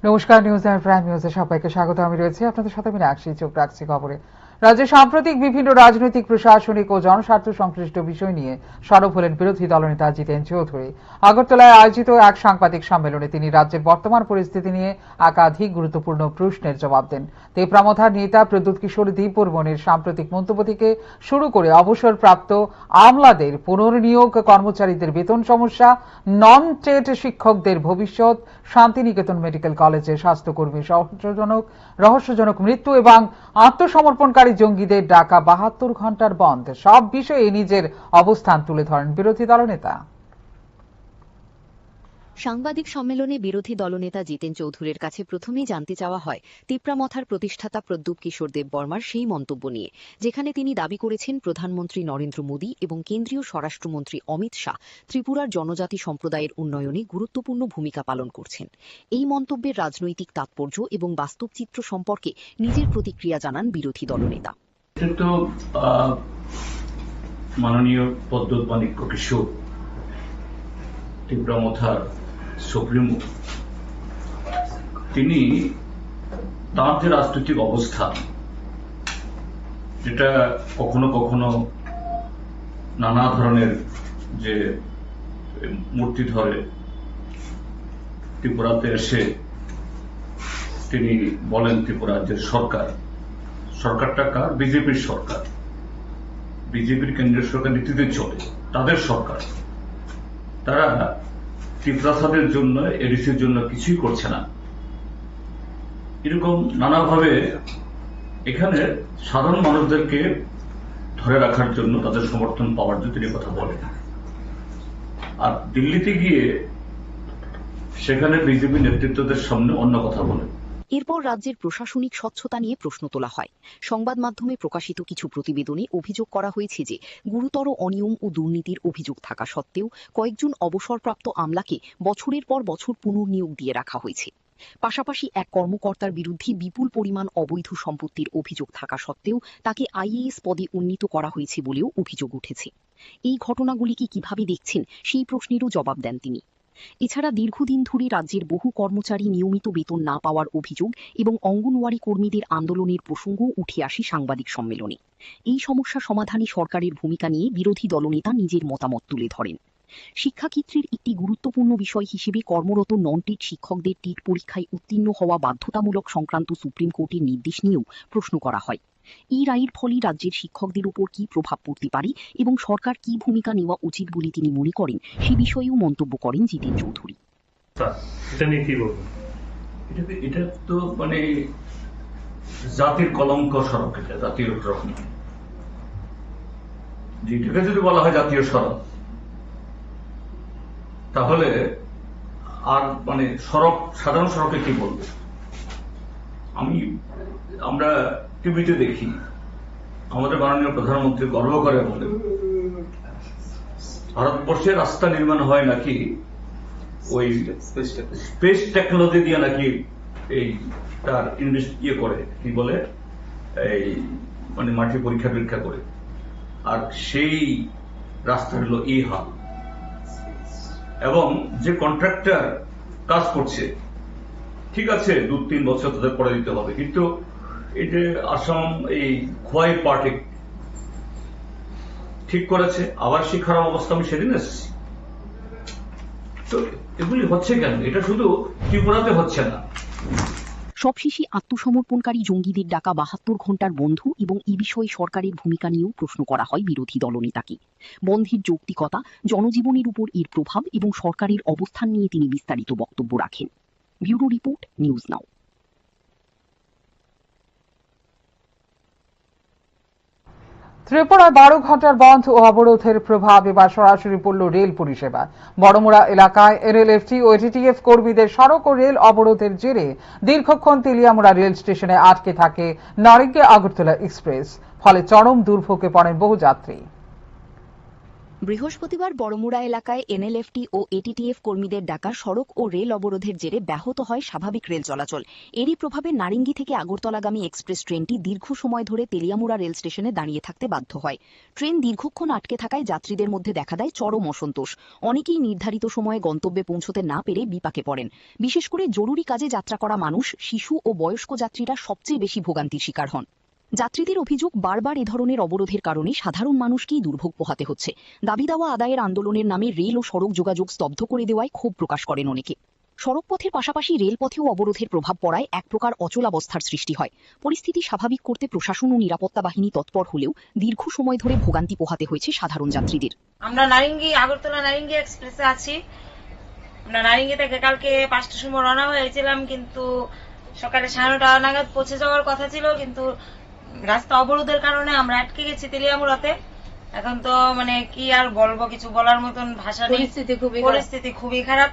নমস্কার, নিউজ আর প্রাইম নিউজে সবাইকে স্বাগত। আমি রয়েছে আপনাদের সাথে, আমি রাখছি, চোখ রাখছি খবরে। রাজ্যে সাম্প্রতিক বিভিন্ন রাজনৈতিক, প্রশাসনিক ও জনস্বার্থ সংশ্লিষ্ট বিষয় নিয়ে সরব হলেন বিরোধী দলনেতা জিতেন চৌধুরী। আগরতলায় আয়োজিত এক সাংবাদিক সম্মেলনে তিনি রাজ্যের বর্তমান পরিস্থিতি নিয়ে একাধিক গুরুত্বপূর্ণ প্রশ্নের জবাব দেন। তেপরামথার নেতা প্রদ্যুৎ কিশোর দীপবর্মনের সাম্প্রতিক মন্তব্য থেকে শুরু করে অবসরপ্রাপ্ত আমলাদের পুনর্নিয়োগ, কর্মচারীদের বেতন সমস্যা, নন টেট শিক্ষকদের ভবিষ্যৎ, শান্তিনিকেতন মেডিকেল কলেজে স্বাস্থ্যকর্মীর রহস্যজনক মৃত্যু এবং আত্মসমর্পণকারী জঙ্গিদের ডাকা ৭২ ঘণ্টার বন্ধ, সব বিষয়ে নিজের অবস্থান তুলে ধরেন বিরোধী দলনেতা। সাংবাদিক সম্মেলনে বিরোধী দলনেতা জিতেন চৌধুরীর কাছে প্রথমেই জানতে চাওয়া হয় তিপ্রামথার প্রতিষ্ঠাতা প্রদ্যুৎ কিশোর দেববর্মার সেই মন্তব্য নিয়ে, যেখানে তিনি দাবি করেছেন প্রধানমন্ত্রী নরেন্দ্র মোদী এবং কেন্দ্রীয় স্বরাষ্ট্রমন্ত্রী অমিত শাহ ত্রিপুরার জনজাতি সম্প্রদায়ের উন্নয়নে গুরুত্বপূর্ণ ভূমিকা পালন করছেন। এই মন্তব্যের রাজনৈতিক তাৎপর্য এবং বাস্তব চিত্র সম্পর্কে নিজের প্রতিক্রিয়া জানান বিরোধী দলনেতা। মাননীয় প্রদ্যুৎ মাণিক্য কিশোর তিপ্রামথার সুপ্রিমো, তিনি তার যে রাজনৈতিক অবস্থান যেটা কখনো কখনো নানা ধরনের যে মূর্তি ধরে ত্রিপুরাতে এসে তিনি বলেন ত্রিপুরা যে সরকারটা কার? বিজেপির সরকার, বিজেপির কেন্দ্রীয় সরকার নীতিতে চলে, তাদের সরকার। তারা ত্রিপ্রাসাদের জন্য, এডিসির জন্য কিছুই করছে না। এরকম নানাভাবে এখানে সাধারণ মানুষদেরকে ধরে রাখার জন্য, তাদের সমর্থন পাওয়ার জন্য তিনি কথা বলেন। আর দিল্লিতে গিয়ে সেখানে বিজেপি নেতৃত্বদের সামনে অন্য কথা বলেন। এরপর রাজ্যের প্রশাসনিক স্বচ্ছতা নিয়ে প্রশ্ন তোলা হয়। সংবাদ মাধ্যমে প্রকাশিত কিছু প্রতিবেদনে অভিযোগ করা হয়েছে যে গুরুতর অনিয়ম ও দুর্নীতির অভিযোগ থাকা সত্ত্বেও কয়েকজন অবসরপ্রাপ্ত আমলাকে বছরের পর বছর পুনর্নিয়োগ দিয়ে রাখা হয়েছে। পাশাপাশি এক কর্মকর্তার বিরুদ্ধে বিপুল পরিমাণ অবৈধ সম্পত্তির অভিযোগ থাকা সত্ত্বেও তাকে আইএএস পদে উন্নীত করা হয়েছে বলেও অভিযোগ উঠেছে। এই ঘটনাগুলিকে কিভাবে দেখছেন সেই প্রশ্নেরও জবাব দেন তিনি। এছাড়া দীর্ঘদিন ধরে রাজ্যের বহু কর্মচারী নিয়মিত বেতন না পাওয়ার অভিযোগ এবং অঙ্গনওয়াড়ি কর্মীদের আন্দোলনের প্রসঙ্গ উঠে আসে সাংবাদিক সম্মেলনে। এই সমস্যা সমাধানে সরকারের ভূমিকা নিয়ে বিরোধী দলনেতা নিজের মতামত তুলে ধরেন। শিক্ষাক্ষেত্রের একটি গুরুত্বপূর্ণ বিষয় হিসেবে কর্মরত নন টেট শিক্ষকদের টেট পরীক্ষায় উত্তীর্ণ হওয়া বাধ্যতামূলক সংক্রান্ত সুপ্রিম কোর্টের নির্দেশ নিয়েও প্রশ্ন করা হয়। এই রায়ের ফলে রাজ্যের শিক্ষকদের উপর কি প্রভাব পড়তে পারে এবং সরকার কি ভূমিকা নেওয়া উচিত বলে তিনি মনে করেন, সে বিষয়েও মন্তব্য করেন জিতেন চৌধুরী। এটা তো মানে জাতির কলঙ্ক সড়ক, এটা জাতীয় রকম, যেটাকে যদি বলা হয় জাতীয় সড়ক, তাহলে আর মানে সড়ক, সাধারণ সড়কে কি বলবো? আমরা টিভিতে দেখি আমাদের মাননীয় প্রধানমন্ত্রী গর্ব করে বলেন ভারতবর্ষে রাস্তা নির্মাণ হয় নাকি ওই স্পেস টেকনোলজি দিয়ে, নাকি এই তার করে কি বলে এই মানে মাটি পরীক্ষা করে, আর সেই রাস্তা হলো এই হাল। এবং যে কন্ট্রাক্টর কাজ করছে, ঠিক আছে 2-3 বছর তাদের পরে দিতে হবে, কিন্তু এই যে আসাম এই খোয়াই পার্টি ঠিক করেছে, আবার সেই খারাপ অবস্থা আমি সেদিন এসেছি। তো এগুলি হচ্ছে কেন? এটা শুধু ত্রিপুরাতে হচ্ছে না। সবশেষে আত্মসমর্পণকারী জঙ্গিদের ডাকা 72 ঘণ্টার বন্ধ এবং এই বিষয়ে সরকারের ভূমিকা নিয়েও প্রশ্ন করা হয় বিরোধী দলনেতাকে। বন্ধের যৌক্তিকতা, জনজীবনের উপর এর প্রভাব এবং সরকারের অবস্থান নিয়ে তিনি বিস্তারিত বক্তব্য রাখেন। ব্যুরো রিপোর্ট, নিউজ নাও। ত্রিপুরায় 12 ঘণ্টার বন্ধ ও অবরোধের প্রভাব এবার সরাসরি পড়ল রেল পরিষেবা। বড়মুড়া এলাকায় এনএলএফটি ও এটিটিএফ কর্মীদের সড়ক ও রেল অবরোধের জেরে দীর্ঘক্ষণ তেলিয়ামুড়া রেল স্টেশনে আটকে থাকে নারিঙ্গি আগরতলা এক্সপ্রেস, ফলে চরম দুর্ভোগে পড়েন বহু যাত্রী। বৃহস্পতিবার বড়মুড়া এলাকায় এনএলএফটি ও এটিটিএফ কর্মীদের ডাকা সড়ক ও রেল অবরোধের জেরে ব্যাহত হয় স্বাভাবিক রেল চলাচল। এরই প্রভাবে নারিঙ্গি থেকে আগরতলাগামী এক্সপ্রেস ট্রেনটি দীর্ঘ সময় ধরে তেলিয়ামুড়া রেল স্টেশনে দাঁড়িয়ে থাকতে বাধ্য হয়। ট্রেন দীর্ঘক্ষণ আটকে থাকায় যাত্রীদের মধ্যে দেখা দেয় চরম অসন্তোষ। অনেকেই নির্ধারিত সময়ে গন্তব্যে পৌঁছতে না পেরে বিপাকে পড়েন। বিশেষ করে জরুরি কাজে যাত্রা করা মানুষ, শিশু ও বয়স্ক যাত্রীরা সবচেয়ে বেশি ভোগান্তির শিকার হন। যাত্রীদের অভিযোগ, বারবার এ ধরনের অবরোধের কারণে সাধারণ মানুষকেই দুর্ভোগ পোহাতে হচ্ছে। দাবি দাওয়া আদায়ের আন্দোলনের নামে রেল ও সড়ক যোগাযোগ স্তব্ধ করে দেওয়ায় ক্ষোভ প্রকাশ করেন অনেকে। সড়কপথের পাশাপাশি রেলপথেও অবরোধের প্রভাব পড়ায় এক প্রকার অচলাবস্থার সৃষ্টি হয়। পরিস্থিতি স্বাভাবিক করতে প্রশাসন ও নিরাপত্তা বাহিনী তৎপর হলেও দীর্ঘ সময় ধরে ভোগান্তি পোহাতে হয়েছে সাধারণ যাত্রীদের। আমরা আগরতলা নারিঙ্গি এক্সপ্রেসে আছি। আমরা নারিঙ্গি থেকে কালকে 5টার সময় রওনা হয়েছিলাম, কিন্তু সকালে 9:30 নাগাদ পৌঁছে যাওয়ার কথা ছিল, কিন্তু রাস্তা অবরোধের কারণে আমরা আটকে গেছি তেলিয়ামুড়াতে। এখন তো মানে কি আর বলবো, কিছু বলার মতন ভাষা নেই। পরিস্থিতি খুবই খারাপ।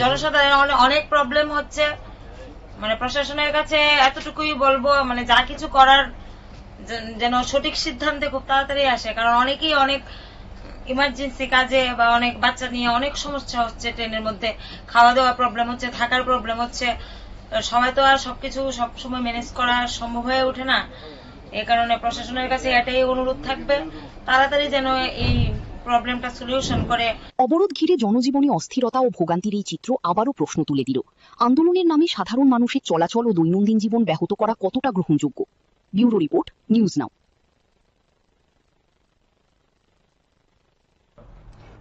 জনসাধারণ অনেক প্রবলেম হচ্ছে। মানে প্রশাসনের কাছে এতটুকুই বলবো, মানে যা কিছু করার যেন সঠিক সিদ্ধান্তে খুব তাড়াতাড়ি আসে, কারণ অনেকেই অনেক ইমার্জেন্সি কাজে বা অনেক বাচ্চা নিয়ে অনেক সমস্যা হচ্ছে। ট্রেনের মধ্যে খাওয়া দাওয়া প্রবলেম হচ্ছে, থাকার প্রবলেম হচ্ছে। সবাই তো আর সবকিছু সবসময় ম্যানেজ করা সম্ভব হয়ে ওঠে না। এই কারণে প্রশাসনের কাছে এটাই অনুরোধ থাকবে, তাড়াতাড়ি যেন এই প্রবলেমটা সলিউশন করে। অবরোধ ঘিরে জনজীবনে অস্থিরতা ও ভোগান্তির এই চিত্র আবারও প্রশ্ন তুলে দিল। আন্দোলনের নামে সাধারণ মানুষের চলাচল ও দৈনন্দিন জীবন ব্যাহত করা কতটা গ্রহণযোগ্য? ব্যুরো রিপোর্ট, নিউজ নাও।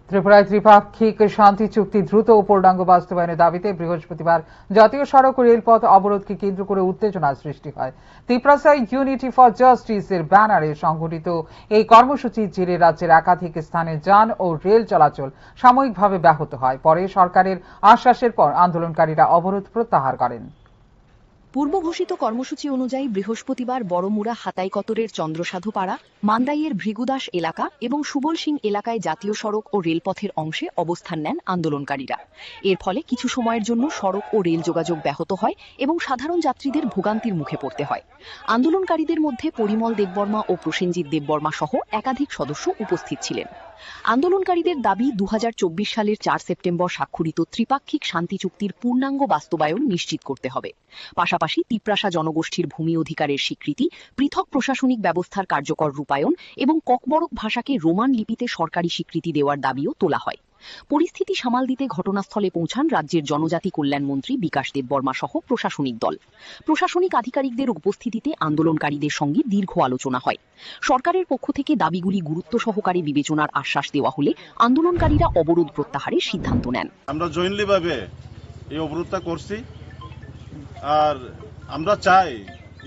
ত্রিপুরায় ত্রিপাক্ষিক শান্তি চুক্তি দ্রুত ও পূর্ণাঙ্গ বাস্তবায়নের দাবিতে বৃহস্পতিবার জাতীয় সড়ক ও রেলপথ অবরোধকে কেন্দ্র করে উত্তেজনার সৃষ্টি হয়। ত্রিপ্রাসায় ইউনিটি ফর জাস্টিস এর ব্যানারে সংগঠিত এই কর্মসূচির জেরে রাজ্যের একাধিক স্থানে যান ও রেল চলাচল সাময়িকভাবে ব্যাহত হয়। পরে সরকারের আশ্বাসের পর আন্দোলনকারীরা অবরোধ প্রত্যাহার করেন। পূর্ব ঘোষিত কর্মসূচি অনুযায়ী বৃহস্পতিবার বড়মুড়া হাতাইকতরের চন্দ্রসাধুপাড়া, মান্দাইয়ের ভৃগুদাস এলাকা এবং সুবল সিং এলাকায় জাতীয় সড়ক ও রেলপথের অংশে অবস্থান নেন আন্দোলনকারীরা। এর ফলে কিছু সময়ের জন্য সড়ক ও রেল যোগাযোগ ব্যাহত হয় এবং সাধারণ যাত্রীদের ভোগান্তির মুখে পড়তে হয়। আন্দোলনকারীদের মধ্যে পরিমল দেববর্মা ও প্রসেনজিৎ দেববর্মা সহ একাধিক সদস্য উপস্থিত ছিলেন। আন্দোলনকারীদের দাবি 2024 সালের 4 সেপ্টেম্বর স্বাক্ষরিত ত্রিপাক্ষিক শান্তি চুক্তির পূর্ণাঙ্গ বাস্তবায়ন নিশ্চিত করতে হবে। পাশাপাশি তিপ্রাসা জনগোষ্ঠীর ভূমি অধিকারের স্বীকৃতি, পৃথক প্রশাসনিক ব্যবস্থার কার্যকর রূপায়ণ এবং ককবরক ভাষাকে রোমান লিপিতে সরকারি স্বীকৃতি দেওয়ার দাবিও তোলা হয়। পরিস্থিতি সামাল দিতে ঘটনাস্থলে পৌঁছান রাজ্যের জনজাতি কল্যাণ মন্ত্রী বিকাশ দেববর্মা সহ প্রশাসনিক দল। প্রশাসনিক আধিকারিকদের উপস্থিতিতে আন্দোলনকারীদের সঙ্গে দীর্ঘ আলোচনা হয়। সরকারের পক্ষ থেকে দাবিগুলি গুরুত্ব সহকারে বিবেচনার আশ্বাস দেওয়া হলে আন্দোলনকারীরা অবরোধ প্রত্যাহারের সিদ্ধান্ত নেন। আমরা জয়েন্টলি ভাবে এই অবরোধটা করছি, আর আমরা চাই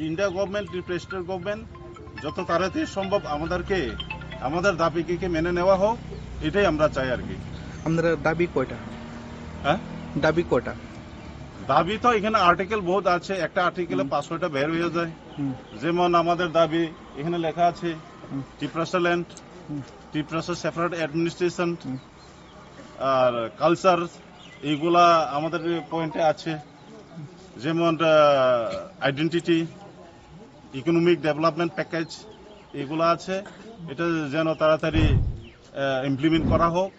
ইন্ডিয়া গভর্নমেন্ট, প্রেসিডেন্ট গভর্নমেন্ট যত তাড়াতাড়ি সম্ভব আমাদের দাবিকে মেনে নেওয়া হোক, এটাই আমরা চাই আর কি। আমাদের দাবি কয়টা? হ্যাঁ, দাবি কয়টা? দাবি তো এখানে আর্টিকেল বহুত আছে, একটা আর্টিকেলে 500টা বের হয়ে যায়। যেমন আমাদের দাবি এখানে লেখা আছে ত্রিপ্রাসা ল্যান্ড, ত্রিপ্রাসা সেপারেট অ্যাডমিনিস্ট্রেশন আর কালচার, এইগুলা আমাদের পয়েন্টে আছে। যেমন আইডেন্টিটি, ইকোনমিক ডেভেলপমেন্ট প্যাকেজ, এগুলো আছে। এটা যেন তাড়াতাড়ি ইমপ্লিমেন্ট করা হোক।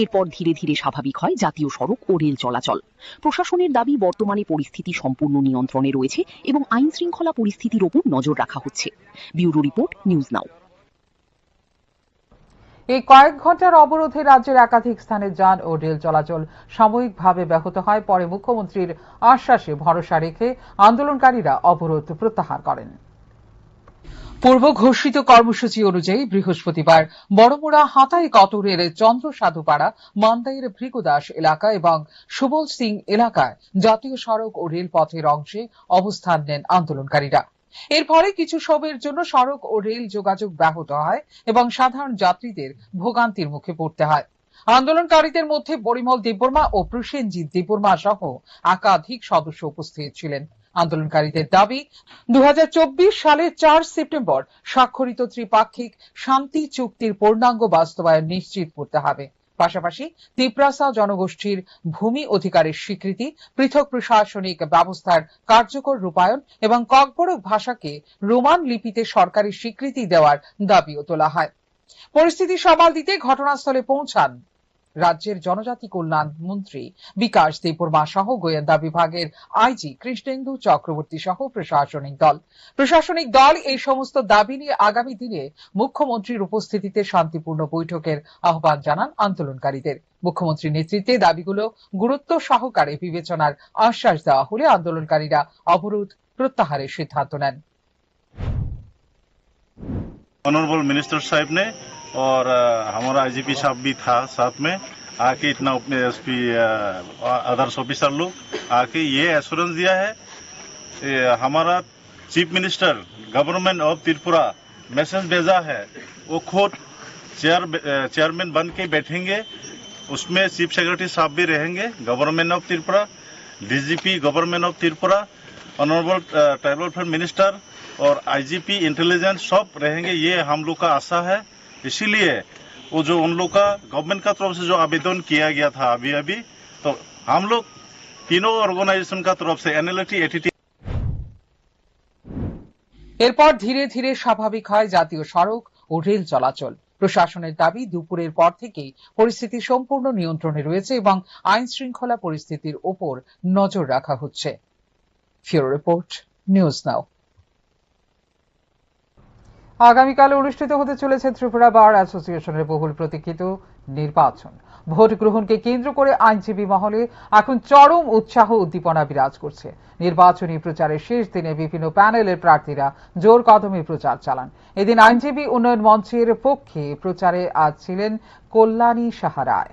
এরপর ধীরে ধীরে স্বাভাবিক হয় জাতীয় সড়ক ও রেল চলাচল। প্রশাসনের দাবি বর্তমানে পরিস্থিতি সম্পূর্ণ নিয়ন্ত্রণে রয়েছে এবং আইন শৃঙ্খলা পরিস্থিতির ওপর নজর রাখা হচ্ছে। ব্যুরো রিপোর্ট, নিউজ নাও। এই কয়েক ঘন্টার অবরোধে রাজ্যের একাধিক স্থানে যান ও রেল চলাচল সাময়িকভাবে ব্যাহত হয়। পরে মুখ্যমন্ত্রীর আশ্বাসে ভরসা রেখে আন্দোলনকারীরা অবরোধ প্রত্যাহার করেন। পূর্ব ঘোষিত কর্মসূচি অনুযায়ী বৃহস্পতিবার বড়মুড়া হাতাইকতরের চন্দ্রসাধুপাড়া, মান্দাইয়ের ভৃগুদাস এলাকা এবং সুবল সিং এলাকায় জাতীয় সড়ক ও রেলপথের অংশে অবস্থান নেন আন্দোলনকারীরা। এর ফলে কিছু সময়ের জন্য সড়ক ও রেল যোগাযোগ ব্যাহত হয় এবং সাধারণ যাত্রীদের ভোগান্তির মুখে পড়তে হয়। আন্দোলনকারীদের মধ্যে পরিমল দেববর্মা ও প্রসেনজিৎ দেববর্মা সহ একাধিক সদস্য উপস্থিত ছিলেন। আন্দোলনকারীদের দাবি 2024 সালের 4 সেপ্টেম্বর স্বাক্ষরিত ত্রিপাক্ষিক শান্তি চুক্তির পূর্ণাঙ্গ বাস্তবায়ন নিশ্চিত করতে হবে। পাশাপাশি তিপ্রাসা জনগোষ্ঠীর ভূমি অধিকারের স্বীকৃতি, পৃথক প্রশাসনিক ব্যবস্থার কার্যকর রূপায়ণ এবং ককবরক ভাষাকে রোমান লিপিতে সরকারি স্বীকৃতি দেওয়ার দাবিও তোলা হয়। পরিস্থিতি সামাল দিতে ঘটনাস্থলে পৌঁছান রাজ্যের জনজাতি কল্যাণ মন্ত্রী বিকাশ দেববর্মা সহ গোয়েন্দা বিভাগের আইজি কৃষ্ণেন্দু চক্রবর্তী সহ প্রশাসনিক দল এই সমস্ত দাবি নিয়ে আগামী দিনে মুখ্যমন্ত্রীর উপস্থিতিতে শান্তিপূর্ণ বৈঠকের আহ্বান জানান আন্দোলনকারীদের। মুখ্যমন্ত্রীর নেতৃত্বে দাবিগুলো গুরুত্ব সহকারে বিবেচনার আশ্বাস দেওয়া হলে আন্দোলনকারীরা অবরোধ প্রত্যাহারের সিদ্ধান্ত নেন। ऑनरेबल मिनिस्टर साहब ने और हमारा आईजीपी साहब भी था साथ में, आके इतना एसपी अदर्स ऑफिसर लोग आके ये एश्योरेंस दिया है। हमारा chief minister government of Tripura message भेजा है, वो खुद चेयरमैन बन के बैठेंगे, उसमें चीफ सेक्रेटरी साहब भी रहेंगे government of Tripura, DGP government of Tripura, honourable tribal welfare minister और आईजीपी इंटेलिजेंस सब रहेंगे। ये हम लोग का आशा है। इसीलिए वो जो उन लोग का गवर्नमेंट का तरफ से जो आवेदन किया गया था अभी तो हम लोग तीनों ऑर्गेनाइजेशन का तरफ से एनएलटी एटीटी। এরপর ধীরে ধীরে স্বাভাবিক হয় জাতীয় সড়ক ও রেল চলাচল। প্রশাসনের দাবি দুপুরের পর থেকেই পরিস্থিতি সম্পূর্ণ নিয়ন্ত্রণে রয়েছে এবং আইন শৃঙ্খলা পরিস্থিতির ওপর নজর রাখা হচ্ছে। ফিউরো রিপোর্ট, নিউজ নাও। আগামীকাল অনুষ্ঠিত হতে চলেছে ত্রিপুরা বার অ্যাসোসিয়েশনের বহুল প্রতীক্ষিত নির্বাচন। ভোট গ্রহণকে কেন্দ্র করে আইনজীবী মহলে এখন চরম উৎসাহ উদ্দীপনা বিরাজ করছে। নির্বাচনী প্রচারের শেষ দিনে বিভিন্ন প্যানেলের প্রার্থীরা জোর কদমে প্রচার চালান। এদিন আইনজীবী উন্নয়ন মঞ্চের পক্ষে প্রচারে আজ ছিলেন কল্যাণী সাহা রায়।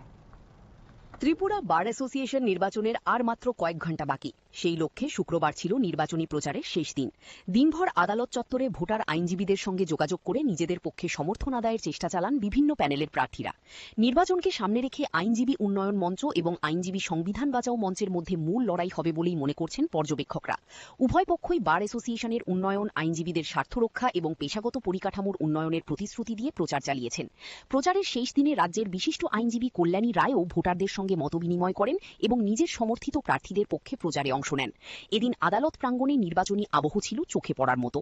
ত্রিপুরা বার অ্যাসোসিয়েশন নির্বাচনের আর মাত্র কয়েক ঘণ্টা বাকি। সেই লক্ষ্যে শুক্রবার ছিল নির্বাচনী প্রচারের শেষ দিন। দিনভর আদালত চত্বরে ভোটার আইনজীবীদের সঙ্গে যোগাযোগ করে নিজেদের পক্ষে সমর্থন আদায়ের চেষ্টা চালান বিভিন্ন প্যানেলের প্রার্থীরা। নির্বাচনকে সামনে রেখে আইনজীবী উন্নয়ন মঞ্চ এবং আইনজীবী সংবিধান বাঁচাও মঞ্চের মধ্যে মূল লড়াই হবে বলেই মনে করছেন পর্যবেক্ষকরা। উভয় পক্ষই বার অ্যাসোসিয়েশনের উন্নয়ন, আইনজীবীদের স্বার্থ রক্ষা এবং পেশাগত পরিকাঠামোর উন্নয়নের প্রতিশ্রুতি দিয়ে প্রচার চালিয়েছেন। প্রচারের শেষ দিনে রাজ্যের বিশিষ্ট আইনজীবী কল্যাণী রায়ও ভোটারদের সঙ্গে মতবিনিময় করেন এবং নিজের সমর্থিত প্রার্থীদের পক্ষে প্রচারে অংশ নেন। এদিন আদালত প্রাঙ্গণে নির্বাচনী আবহ ছিল চোখে পড়ার মতো।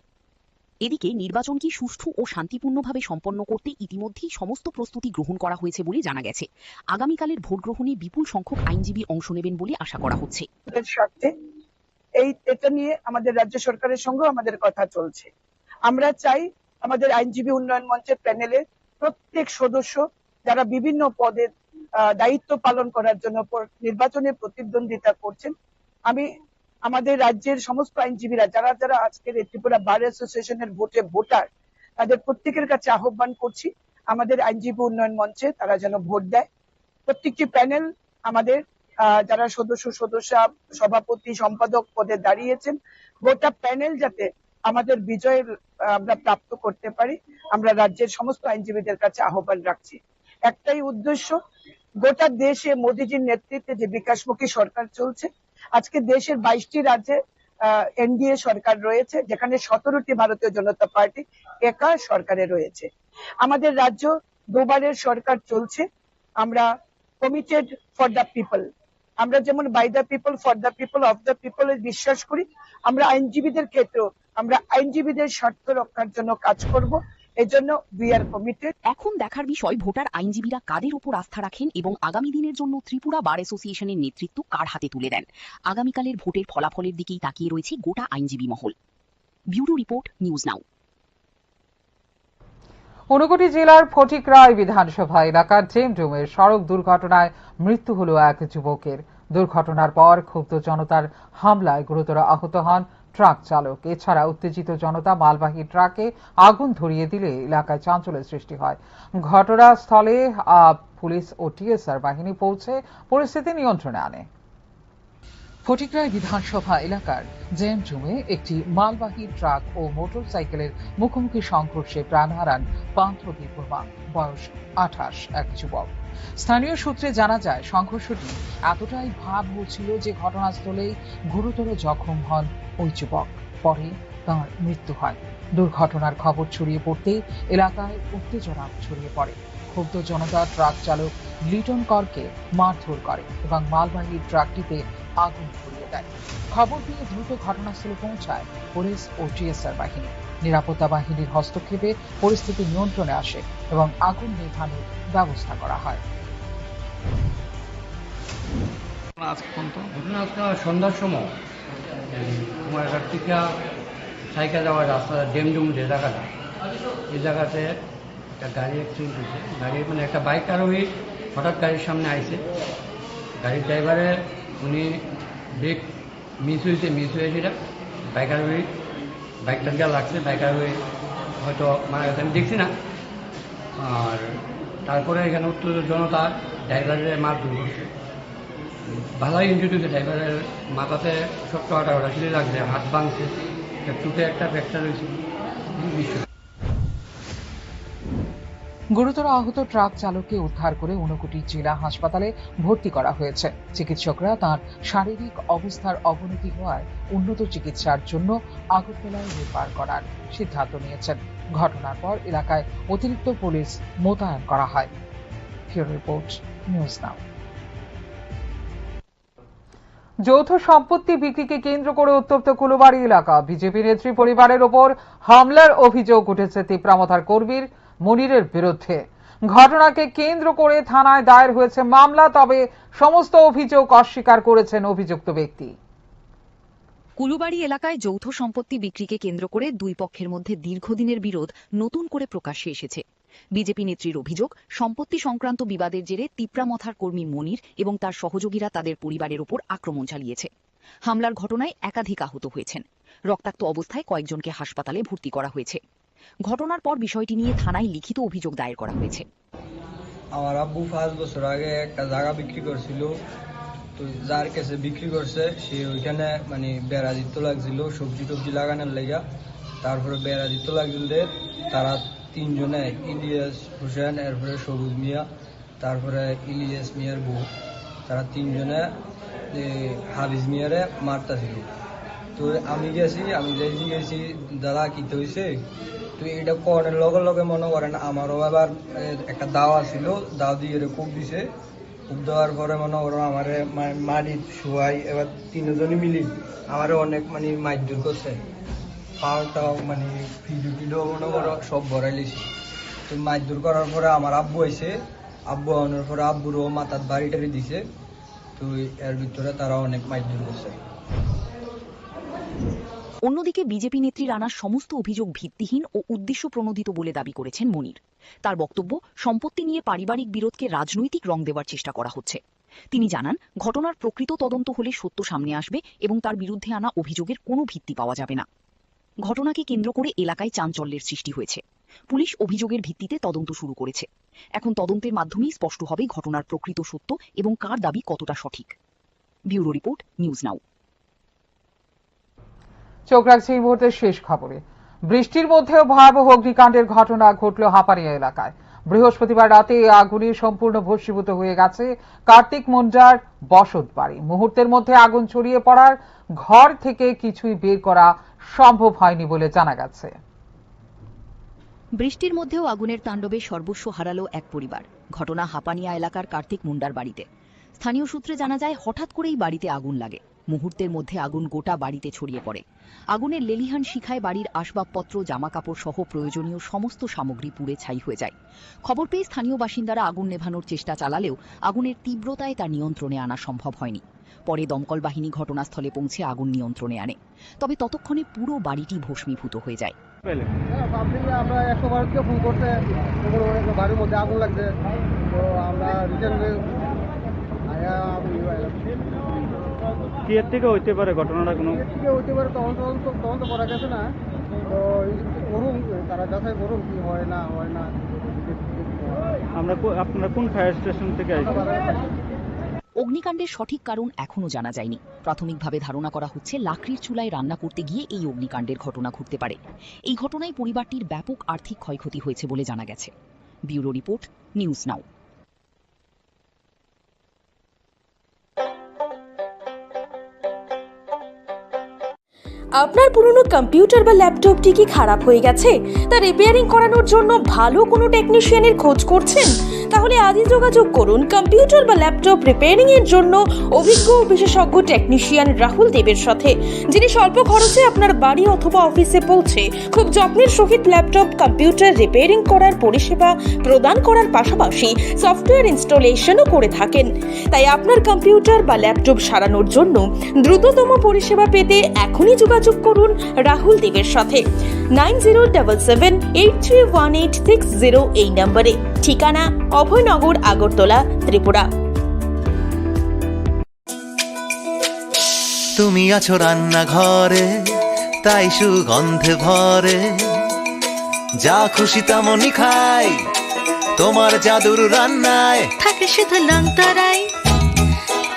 এদিকে নির্বাচনকে সুষ্ঠু ও শান্তিপূর্ণভাবে সম্পন্ন করতে ইতিমধ্যেই সমস্ত প্রস্তুতি গ্রহণ করা হয়েছে বলে জানা গেছে। আগামীকালের ভোট গ্রহণে বিপুল সংখ্যক আইনজীবী অংশ নেবেন বলে আশা করা হচ্ছে। এটা নিয়ে আমাদের রাজ্য সরকারের সঙ্গে আমাদের কথা চলছে। আমরা চাই আমাদের আইনজীবী উন্নয়ন মঞ্চের প্যানেলে প্রত্যেক সদস্য যারা বিভিন্ন পদে দায়িত্ব পালন করার জন্য নির্বাচনে প্রতিদ্বন্দ্বিতা করছেন, আমি আমাদের রাজ্যের সমস্ত আইনজীবীরা যারা যারা আজকের ত্রিপুরা বার অ্যাসোসিয়েশনের ভোটার, তাদের প্রত্যেকের কাছে আহ্বান করছি আমাদের আইনজীবী উন্নয়ন মঞ্চে তারা যেন ভোট দেয়। প্রত্যেকটি প্যানেল আমাদের যারা সদস্য, সভাপতি, সম্পাদক পদে দাঁড়িয়েছেন, গোটা প্যানেল যাতে আমাদের বিজয়ের আমরা প্রাপ্ত করতে পারি, আমরা রাজ্যের সমস্ত আইনজীবীদের কাছে আহ্বান রাখছি। একটাই উদ্দেশ্য, গোটা দেশে মোদীজির নেতৃত্বে যে বিকাশমুখী সরকার চলছে, আজকে দেশের 22টি রাজ্যে এনডিএ সরকার রয়েছে, যেখানে 17টি ভারতীয় জনতা পার্টি একা সরকারে রয়েছে। আমাদের রাজ্য দুবারের সরকার চলছে। আমরা কমিটেড ফর দ্য পিপল, আমরা যেমন by the people, for the people, of the people বিশ্বাস করি, আমরা আইনজীবীদের ক্ষেত্রেও আমরা আইনজীবীদের স্বার্থ রক্ষার জন্য কাজ করব। এজন্য উই আর কমিটেড। এখন দেখার বিষয় ভোটার আইনজীবীরা কাদের উপর আস্থা রাখেন এবং আগামী দিনের জন্য ত্রিপুরা বার অ্যাসোসিয়েশনের নেতৃত্ব কার হাতে তুলে দেন। আগামীকালের ভোটের ফলাফলের দিকেই তাকিয়ে রয়েছে গোটা আইনজীবী মহল। ব্যুরো রিপোর্ট, নিউজ নাও। ঊনকোটি জেলার ফটিকরায় বিধানসভা এলাকার জেমডুমের সড়ক দুর্ঘটনায় মৃত্যু হল এক যুবকের। দুর্ঘটনার পর ক্ষুব্ধ জনতার হামলায় গুরুতর আহত হন ট্রাক চালক। এছাড়া উত্তেজিত জনতা মালবাহী ট্রাকে আগুন ধরিয়ে দিলে এলাকায় চাঞ্চল্যের সৃষ্টি হয়। ঘটনাস্থলে পুলিশ ও টিএসআর বাহিনী পৌঁছে পরিস্থিতি নিয়ন্ত্রণে আনে। ফটিকরায় বিধানসভা এলাকার জেমজুমে একটি মালবাহী ট্রাক ও মোটরসাইকেলের মুখোমুখি সংঘর্ষে প্রাণ হারান পান্থবী বর্মা, বয়স 28, এক যুবক। স্থানীয় সূত্রে জানা যায়, সংঘর্ষটি এতটাই ভয়াবহ ছিল যে ঘটনাস্থলেই গুরুতর জখম হন ওই যুবক। পরে তাঁর মৃত্যু হয়। দুর্ঘটনার খবর ছড়িয়ে পড়তেই এলাকায় উত্তেজনা ছড়িয়ে পড়ে। ক্ষুব্ধ জনতা ট্রাক চালক লিটন করকে মারধর করে এবং মালবাহী ট্রাকটিতে আগুন ধরিয়ে দেয়। খবর পেয়ে দ্রুত ঘটনাস্থলে পৌঁছায় পুলিশ ও টিএসআর বাহিনী। নিরাপত্তা বাহিনীর হস্তক্ষেপে পরিস্থিতি নিয়ন্ত্রণে আসে এবং আগুন নেভানোর ব্যবস্থা করা হয়। সন্ধ্যার সময় আমার এখান থেকে সাইকেল যাওয়ার রাস্তা ডেমডুম যে জায়গাটা, এই জায়গাতে একটা গাড়ি অ্যাক্সিডেন্ট হয়েছে। গাড়ি মানে একটা বাইক আরোহী হঠাৎ গাড়ির সামনে আইছে। গাড়ির ড্রাইভারে উনি ব্রেক মিস হয়েছিল। বাইক আরোহী বাইকটা দিয়ে লাগছে, বাইক আরোহী হয়তো মারা গেছে, আমি দেখছি না। আর তারপরে এখানে উত্তেজিত জনতা ড্রাইভারের মারধর করছে। ভালোই ইনজুরি হয়েছে, ড্রাইভারের মাথাতে ছোট্ট হাঁটাঘাটা লাগছে, হাত ভাঙছে, চুটে একটা ফ্র্যাকচার হয়েছে। গুরুতর আহত ট্রাক চালককে উদ্ধার করে ঊনকোটি জেলা হাসপাতালে ভর্তি করা হয়েছে। চিকিৎসকরা তাঁর শারীরিক অবস্থার অবনতি হওয়ায় উন্নত চিকিৎসার জন্য আগরতলায় রেফার করার সিদ্ধান্ত নিয়েছেন। ঘটনার পর এলাকায় অতিরিক্ত পুলিশ মোতায়েন করা হয়। ব্যুরো রিপোর্ট, নিউজ নাও। যৌথ সম্পত্তি বিক্রিকে কেন্দ্র করে উত্তপ্ত কুলবাড়ি এলাকা। বিজেপি নেত্রী পরিবারের ওপর হামলার অভিযোগ উঠেছে তিপ্রামথার কর্মীর মনিরের বিরুদ্ধে। ঘটনাকে কেন্দ্র করে থানায় দায়ের হয়েছে মামলা, তবে সমস্ত অভিযোগ অস্বীকার করেছেন অভিযুক্ত ব্যক্তি। কুলুবাড়ি এলাকায় যৌথ সম্পত্তি বিক্রিকে কেন্দ্র করে দুই পক্ষের মধ্যে দীর্ঘদিনের বিরোধ নতুন করে প্রকাশ্যে এসেছে। বিজেপি নেত্রীর অভিযোগ, সম্পত্তি সংক্রান্ত বিবাদের জেরে তিপ্রামথার কর্মী মনির এবং তার সহযোগীরা তাদের পরিবারের ওপর আক্রমণ চালিয়েছে। হামলার ঘটনায় একাধিক আহত হয়েছেন। রক্তাক্ত অবস্থায় কয়েকজনকে হাসপাতালে ভর্তি করা হয়েছে। ঘটনার পর বিষয়টি নিয়ে থানায় লিখিত অভিযোগ দায়ের করা হয়েছে। আমার আব্বু 5 বছর আগে একটা জায়গা বিক্রি করছিল, তো যার কাছে বিক্রি করছে সে ওইখানে মানে বেড়া দিতে লাগছিল সবজি টবজি লাগানোর লেগা। তারপরে বেড়া দিতে লাগছিল, তারা 3 জনে, ইলিয়াস হোসেন, এরপরে সবুজ মিয়া, তারপরে ইলিয়াস মিয়ার বউ, তারা 3 জনে হাবিজ মিয়ারে মারতাছিল। তো আমি গেছি দাদা কি হয়েছে, তো এটা করার লগে লগে মনে করেন আমারও আবার একটা দাওয়া ছিল, দাও দিয়ে খুব দিছে। খুব দেওয়ার পরে মনে করো আমার মাটির শোয়াই, এবার 3 জনই মিলি আমার অনেক মানে মারধর করছে। পাওয়াটাও মানে ফিডো মনে করো সব ভরাই লিছি। তো মারধর করার পরে আমার আব্বু আইছে, আব্বু আনার পরে আব্বুরও মাথার বাড়ি টাড়ি দিছে। তো এর ভিতরে তারা অনেক মারধর করছে। অন্যদিকে বিজেপি নেত্রীর আনা সমস্ত অভিযোগ ভিত্তিহীন ও উদ্দেশ্য প্রণোদিত বলে দাবি করেছেন মনির। তার বক্তব্য, সম্পত্তি নিয়ে পারিবারিক বিরোধকে রাজনৈতিক রং দেওয়ার চেষ্টা করা হচ্ছে। তিনি জানান, ঘটনার প্রকৃত তদন্ত হলে সত্য সামনে আসবে এবং তার বিরুদ্ধে আনা অভিযোগের কোনো ভিত্তি পাওয়া যাবে না। ঘটনাকে কেন্দ্র করে এলাকায় চাঞ্চল্যের সৃষ্টি হয়েছে। পুলিশ অভিযোগের ভিত্তিতে তদন্ত শুরু করেছে। এখন তদন্তের মাধ্যমেই স্পষ্ট হবে ঘটনার প্রকৃত সত্য এবং কার দাবি কতটা সঠিক। ব্যুরো রিপোর্ট, নিউজ নাও। চোখ রাখছে এই মুহূর্তের শেষ খবরে। বৃষ্টির মধ্যেও ভয়াবহ অগ্নিকাণ্ডের ঘটনা ঘটল হাপানিয়া এলাকায়। বৃহস্পতিবার রাতে আগুনে সম্পূর্ণ ভস্মীভূত হয়ে গেছে কার্তিক মুন্ডার বসত বাড়ি। মুহূর্তের মধ্যে আগুন ছড়িয়ে পড়ার ঘর থেকে কিছুই বের করা সম্ভব হয়নি বলে জানা গেছে। বৃষ্টির মধ্যেও আগুনের তাণ্ডবে সর্বস্ব হারালো এক পরিবার। ঘটনা হাপানিয়া এলাকার কার্তিক মুন্ডার বাড়িতে। স্থানীয় সূত্রে জানা যায়, হঠাৎ করেই বাড়িতে আগুন লাগে। মুহূর্তের মধ্যে আগুন গোটা বাড়িতে ছড়িয়ে পড়ে। আগুনের লেলিহান শিখায় বাড়ির আসবাবপত্র, জামাকাপড় সহ প্রয়োজনীয় সমস্ত সামগ্রী পুড়ে ছাই হয়ে যায়। খবর পেয়ে স্থানীয় বাসিন্দারা আগুন নেভানোর চেষ্টা চালালেও আগুনের তীব্রতায় তা নিয়ন্ত্রণে আনা সম্ভব হয়নি। পরে দমকল বাহিনী ঘটনাস্থলে পৌঁছে আগুন নিয়ন্ত্রণে আনে। তবে ততক্ষণে পুরো বাড়িটি ভস্মীভূত হয়ে যায়। আমরা 112-কে ফোন করতে বাড়ির মধ্যে আগুন লাগছে, তো আমরা কি এর থেকে হইতে পারে ঘটনাটা? কোনো থেকে হইতে পারে, তখন তো করা গেছে না। তো করুন, তারা যাচাই করুন কি হয় না হয় না। আপনারা কোন ফায়ার স্টেশন থেকে আসবেন? অগ্নিকাণ্ডের সঠিক কারণ এখনো জানা যায়নি। প্রাথমিকভাবে ধারণা করা হচ্ছে লাকড়ির চুলায় রান্না করতে গিয়ে এই অগ্নিকাণ্ডের ঘটনা ঘটতে পারে। এই ঘটনায় পরিবারটির ব্যাপক আর্থিক ক্ষয়ক্ষতি হয়েছে বলে জানা গেছে। ব্যুরো রিপোর্ট, নিউজ নাও। আপনার পুরনো কম্পিউটার বা ল্যাপটপটি কি খারাপ হয়ে গেছে? তা রিপেয়ারিং করানোর জন্য ভালো কোনো টেকনিশিয়ানের খোঁজ করছেন? তাহলে আজই যোগাযোগ করুন কম্পিউটার বা ল্যাপটপ রিপেয়ারিং এর জন্য অভিজ্ঞ ও বিশেষজ্ঞ টেকনিশিয়ান রাহুল দেবের সাথে, যিনি স্বল্প খরচে আপনার বাড়ি অথবা অফিসে পৌঁছে খুব যত্নের সহিত ল্যাপটপ কম্পিউটার রিপেয়ারিং করার পরিষেবা প্রদান করার পাশাপাশি সফটওয়্যার ইনস্টলেশনও করে থাকেন। তাই আপনার কম্পিউটার বা ল্যাপটপ সারানোর জন্য দ্রুততম পরিষেবা পেতে এখনই যোগাযোগ করুন রাহুল দেবের সাথে 9077831860 এই নম্বরে। ঠিকানা অভয়নগর, আগরতলা, ত্রিপুরা। তুমি আছো রান্নাঘরে, তাই সুগন্ধে ভরে, যা খুশি তেমনই খাই তোমার জাদুর রান্নায়। থাকে শুধু লং তরাই,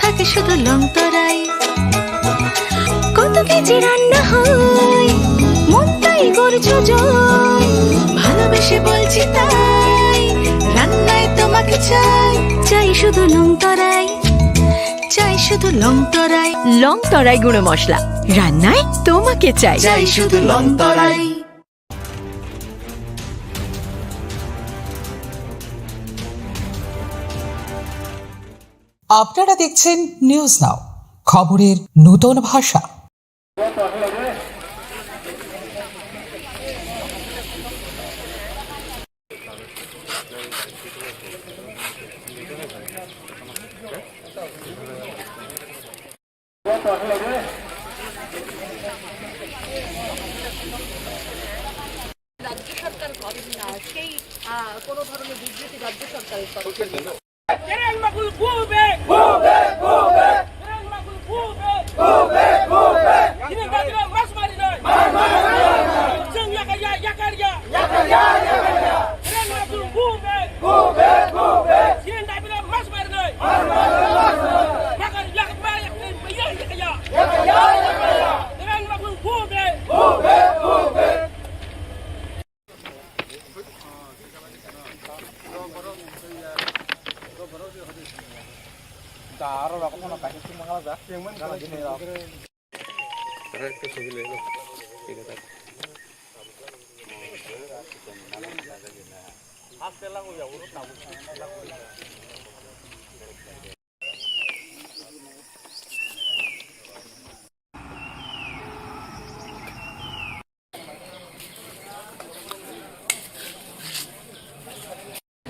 থাকে শুধু লং তরাই। কত কেজি রান্না হয়, মন তাই করছো জয়। ভালোবেসে বলছি তাই, রান্নায় তোমাকে চাই, চাই শুধু লং তরাই, চাই শুধু লং তরাই। লং তরাই গুঁড়ো মশলা, রান্নায় তোমাকে চাই, চাই শুধু লং তরাই। আপনারা দেখছেন নিউজ নাও, খবরের নতুন ভাষা। রাজ্য সরকার করেন না, সেই বিবৃতি রাজ্য সরকারের তরফ থেকে।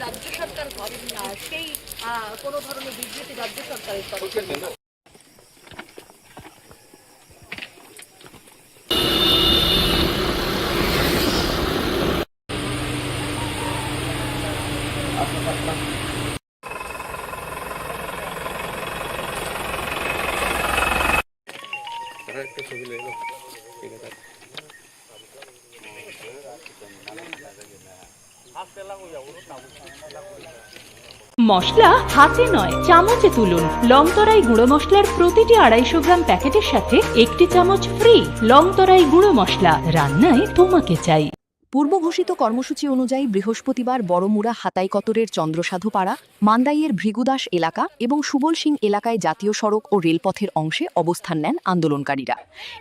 রাজ্য সরকার সেই কোনো ধরনের বিবৃতি রাজ্য সরকারের তরফ থেকে। মশলা হাতে নয় চামচে তুলুন। লংতরাই গুঁড়ো মশলার প্রতিটি 250 গ্রাম প্যাকেটের সাথে 1টি চামচ ফ্রি। লংতরাই গুঁড়ো মশলা, রান্নায় তোমাকে চাই। পূর্বঘোষিত কর্মসূচি অনুযায়ী বৃহস্পতিবার বড়মুড়া হাতাইকতরের চন্দ্রসাধুপাড়া, মান্দাইয়ের ভৃগুদাস এলাকা এবং সুবল সিং এলাকায় জাতীয় সড়ক ও রেলপথের অংশে অবস্থান নেন আন্দোলনকারীরা।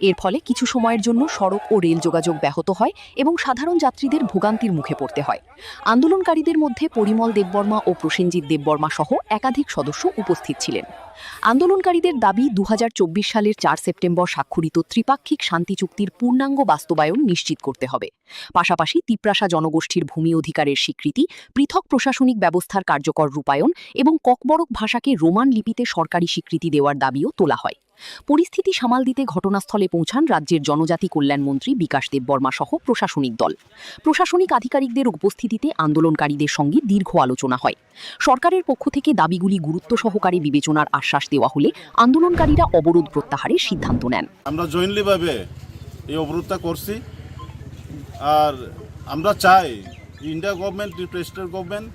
এর ফলে কিছু সময়ের জন্য সড়ক ও রেল যোগাযোগ ব্যাহত হয় এবং সাধারণ যাত্রীদের ভোগান্তির মুখে পড়তে হয়। আন্দোলনকারীদের মধ্যে পরিমল দেববর্মা ও প্রসেনজিৎ দেববর্মা সহ একাধিক সদস্য উপস্থিত ছিলেন। আন্দোলনকারীদের দাবি 2024 সালের 4 সেপ্টেম্বর স্বাক্ষরিত ত্রিপাক্ষিক শান্তি চুক্তির পূর্ণাঙ্গ বাস্তবায়ন নিশ্চিত করতে হবে। পাশাপাশি তিপ্রাসা জনগোষ্ঠীর ভূমি অধিকারের স্বীকৃতি, পৃথক প্রশাসনিক ব্যবস্থার কার্যকর রূপায়ণ এবং ককবরক ভাষাকে রোমান লিপিতে সরকারি স্বীকৃতি দেওয়ার দাবিও তোলা হয়। পরিস্থিতি সামাল দিতে ঘটনাস্থলে পৌঁছান রাজ্যের জনজাতি কল্যাণমন্ত্রী বিকাশ দেববর্মা সহ প্রশাসনিক দল। প্রশাসনিক আধিকারিকদের উপস্থিতিতে আন্দোলনকারীদের সঙ্গে দীর্ঘ আলোচনা হয়। সরকারের পক্ষ থেকে দাবিগুলি গুরুত্ব সহকারে বিবেচনার আশ্বাস দেওয়া হলে আন্দোলনকারীরা অবরোধ প্রত্যাহারের সিদ্ধান্ত নেন। আমরা জয়েন্টলিভাবে এই অবরোধটা করছি, আর আমরা চাই ইন্ডিয়া গভর্নমেন্ট, স্টেট গভর্নমেন্ট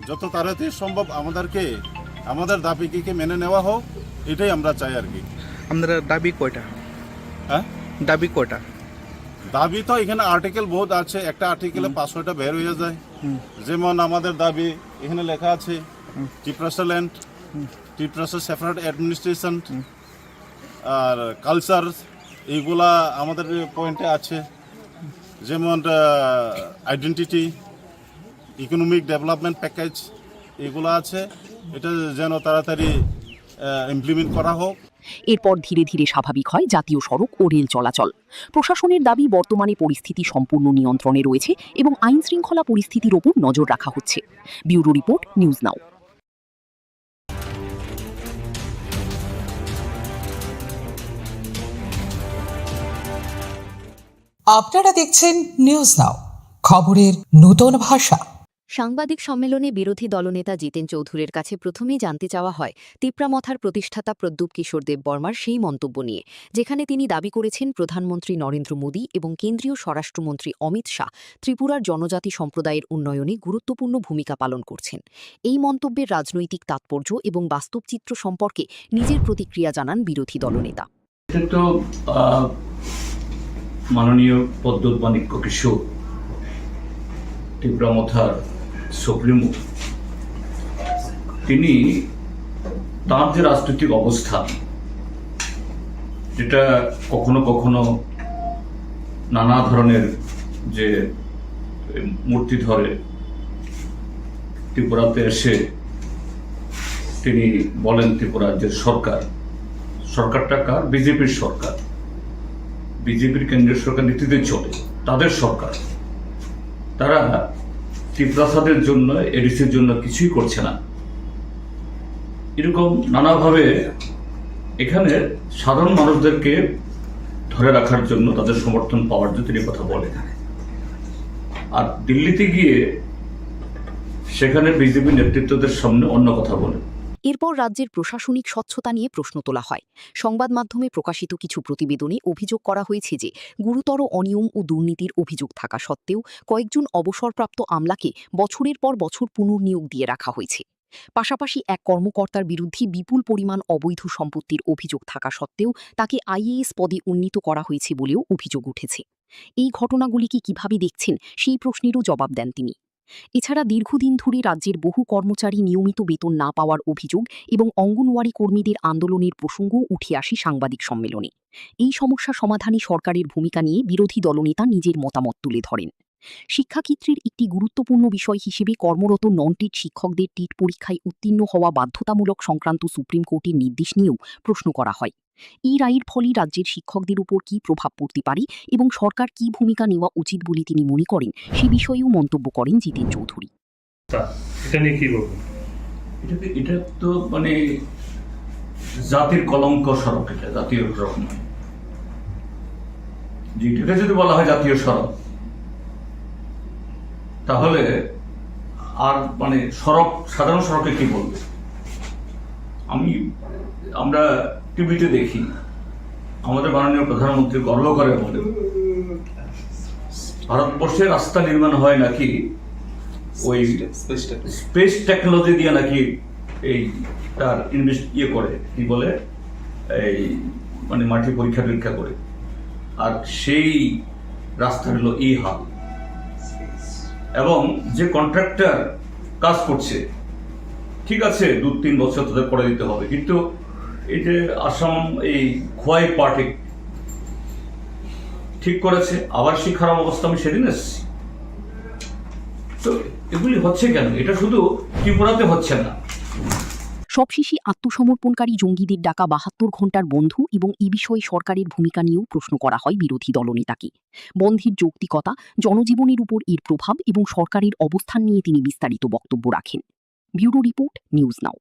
যত তাড়াতাড়ি সম্ভব আমাদের দাবিকে মেনে নেওয়া হোক, এটাই আমরা চাই আর কি। আপনারা দাবি কয়টা? হ্যাঁ, দাবি কয়টা? দাবি তো এখানে আর্টিকেল বহুত আছে, একটা আর্টিকেলে 500টা বের হয়ে যায়। যেমন আমাদের দাবি এখানে লেখা আছে ত্রিপ্রাসা ল্যান্ড, ত্রিপ্রাসা সেপারেট অ্যাডমিনিস্ট্রেশন আর কালচার, এইগুলা আমাদের পয়েন্টে আছে। যেমন আইডেন্টিটি, ইকোনমিক ডেভেলপমেন্ট প্যাকেজ, এগুলো আছে। এটা যেন তাড়াতাড়ি ইমপ্লিমেন্ট করা হোক। এরপর ধীরে ধীরে স্বাভাবিক হয় জাতীয় সড়ক ও রেল চলাচল। প্রশাসনের দাবি বর্তমানে পরিস্থিতি সম্পূর্ণ নিয়ন্ত্রণে রয়েছে এবং আইন শৃঙ্খলা পরিস্থিতির ওপর নজর রাখা হচ্ছে। ব্যুরো রিপোর্ট, নিউজ নাও। আপনারা দেখছেন নিউজ নাও, খবরের নতুন ভাষা। সাংবাদিক সম্মেলনে বিরোধী দলনেতা জিতেন চৌধুরীর কাছে প্রথমেই জানতে চাওয়া হয় তিপ্রামথার প্রতিষ্ঠাতা প্রদ্যুৎ কিশোর দেববর্মার সেই মন্তব্য নিয়ে, যেখানে তিনি দাবি করেছেন প্রধানমন্ত্রী নরেন্দ্র মোদী এবং কেন্দ্রীয় স্বরাষ্ট্রমন্ত্রী অমিত শাহ ত্রিপুরার জনজাতি সম্প্রদায়ের উন্নয়নে গুরুত্বপূর্ণ ভূমিকা পালন করছেন। এই মন্তব্যের রাজনৈতিক তাৎপর্য এবং বাস্তব চিত্র সম্পর্কে নিজের প্রতিক্রিয়া জানান বিরোধী দলনেতা। মাননীয় প্রদ্যুৎ মাণিক্য কিশোর, তিপ্রামথার সুপ্রিমো, তিনি তাঁর যে রাজনৈতিক অবস্থান, যেটা কখনো কখনো নানা ধরনের যে মূর্তি ধরে ত্রিপুরাতে এসে তিনি বলেন ত্রিপুরার যে সরকারটা কার? বিজেপির সরকার, বিজেপির কেন্দ্রীয় সরকার নীতিতে চলে, তাদের সরকার। তারা ত্রিপ্রাসাদের জন্য, এডিসির জন্য কিছুই করছে না। এরকম নানাভাবে এখানে সাধারণ মানুষদেরকে ধরে রাখার জন্য, তাদের সমর্থন পাওয়ার জন্য তিনি কথা বলেন। আর দিল্লিতে গিয়ে সেখানে বিজেপি নেতৃত্বদের সামনে অন্য কথা বলে। এরপর রাজ্যের প্রশাসনিক স্বচ্ছতা নিয়ে প্রশ্ন তোলা হয়। সংবাদ মাধ্যমে প্রকাশিত কিছু প্রতিবেদনে অভিযোগ করা হয়েছে যে গুরুতর অনিয়ম ও দুর্নীতির অভিযোগ থাকা সত্ত্বেও কয়েকজন অবসরপ্রাপ্ত আমলাকে বছরের পর বছর পুনর্নিয়োগ দিয়ে রাখা হয়েছে। পাশাপাশি এক কর্মকর্তার বিরুদ্ধে বিপুল পরিমাণ অবৈধ সম্পত্তির অভিযোগ থাকা সত্ত্বেও তাকে আইএএস পদে উন্নীত করা হয়েছে বলেও অভিযোগ উঠেছে। এই ঘটনাগুলিকে কিভাবে দেখছেন সেই প্রশ্নেরও জবাব দেন তিনি। এছাড়া দীর্ঘদিন ধরে রাজ্যের বহু কর্মচারী নিয়মিত বেতন না পাওয়ার অভিযোগ এবং অঙ্গনওয়াড়ি কর্মীদের আন্দোলনের প্রসঙ্গও উঠে আসে সাংবাদিক সম্মেলনে। এই সমস্যা সমাধানে সরকারের ভূমিকা নিয়ে বিরোধী দলনেতা নিজের মতামত তুলে ধরেন। শিক্ষাক্ষেত্রের একটি গুরুত্বপূর্ণ বিষয় হিসেবে কর্মরত নন টিট শিক্ষকদের টিট পরীক্ষায় উত্তীর্ণ হওয়া বাধ্যতামূলক সংক্রান্ত সুপ্রিম কোর্টের নির্দেশ নিয়েও প্রশ্ন করা হয়। এই রায়ের ফলে রাজ্যের শিক্ষকদের উপর কী প্রভাব পড়তে পারে এবং সরকার কী ভূমিকা নেওয়া উচিত বলে তিনি মনে করেন সে বিষয়েও মন্তব্য করেন জিতেন চৌধুরী। এটা নিয়ে কি বলবেন? এটা তো মানে জাতির কলঙ্ক সড়ক, এটা জাতীয় সড়ক নয়। যেটাকে যদি বলা হয় জাতীয় সড়ক, তাহলে আর মানে সড়ক, সাধারণ সড়কে কি বলবে? আমরা টিভিতে দেখি আমাদের মাননীয় প্রধানমন্ত্রী গর্ব করে বলে ভারতবর্ষে রাস্তা নির্মাণ হয় নাকি ওই স্পেস টেকনোলজি দিয়ে নাকি এই তার করে কি বলে এই মানে মাটি পরীক্ষা নিরীক্ষা করে, আর সেই রাস্তা হলো এই হাল। এবং যে কন্ট্রাক্টর কাজ করছে, ঠিক আছে 2-3 বছর তাদের করে দিতে হবে, কিন্তু এই যে আসাম এই খোয়াই পার্টি ঠিক করেছে, আবার সেই খারাপ অবস্থা আমি সেদিন এসেছি। তো এগুলি হচ্ছে কেন? এটা শুধু ত্রিপুরাতে হচ্ছে না। সবশেষে আত্মসমর্পণকারী জঙ্গিদের ডাকা 72 ঘণ্টার বন্ধ এবং এ বিষয়ে সরকারের ভূমিকা নিয়েও প্রশ্ন করা হয় বিরোধী দলনেতাকে। বন্ধের যৌক্তিকতা, জনজীবনের উপর এর প্রভাব এবং সরকারের অবস্থান নিয়ে তিনি বিস্তারিত বক্তব্য রাখেন। ব্যুরো রিপোর্ট, নিউজ নাও।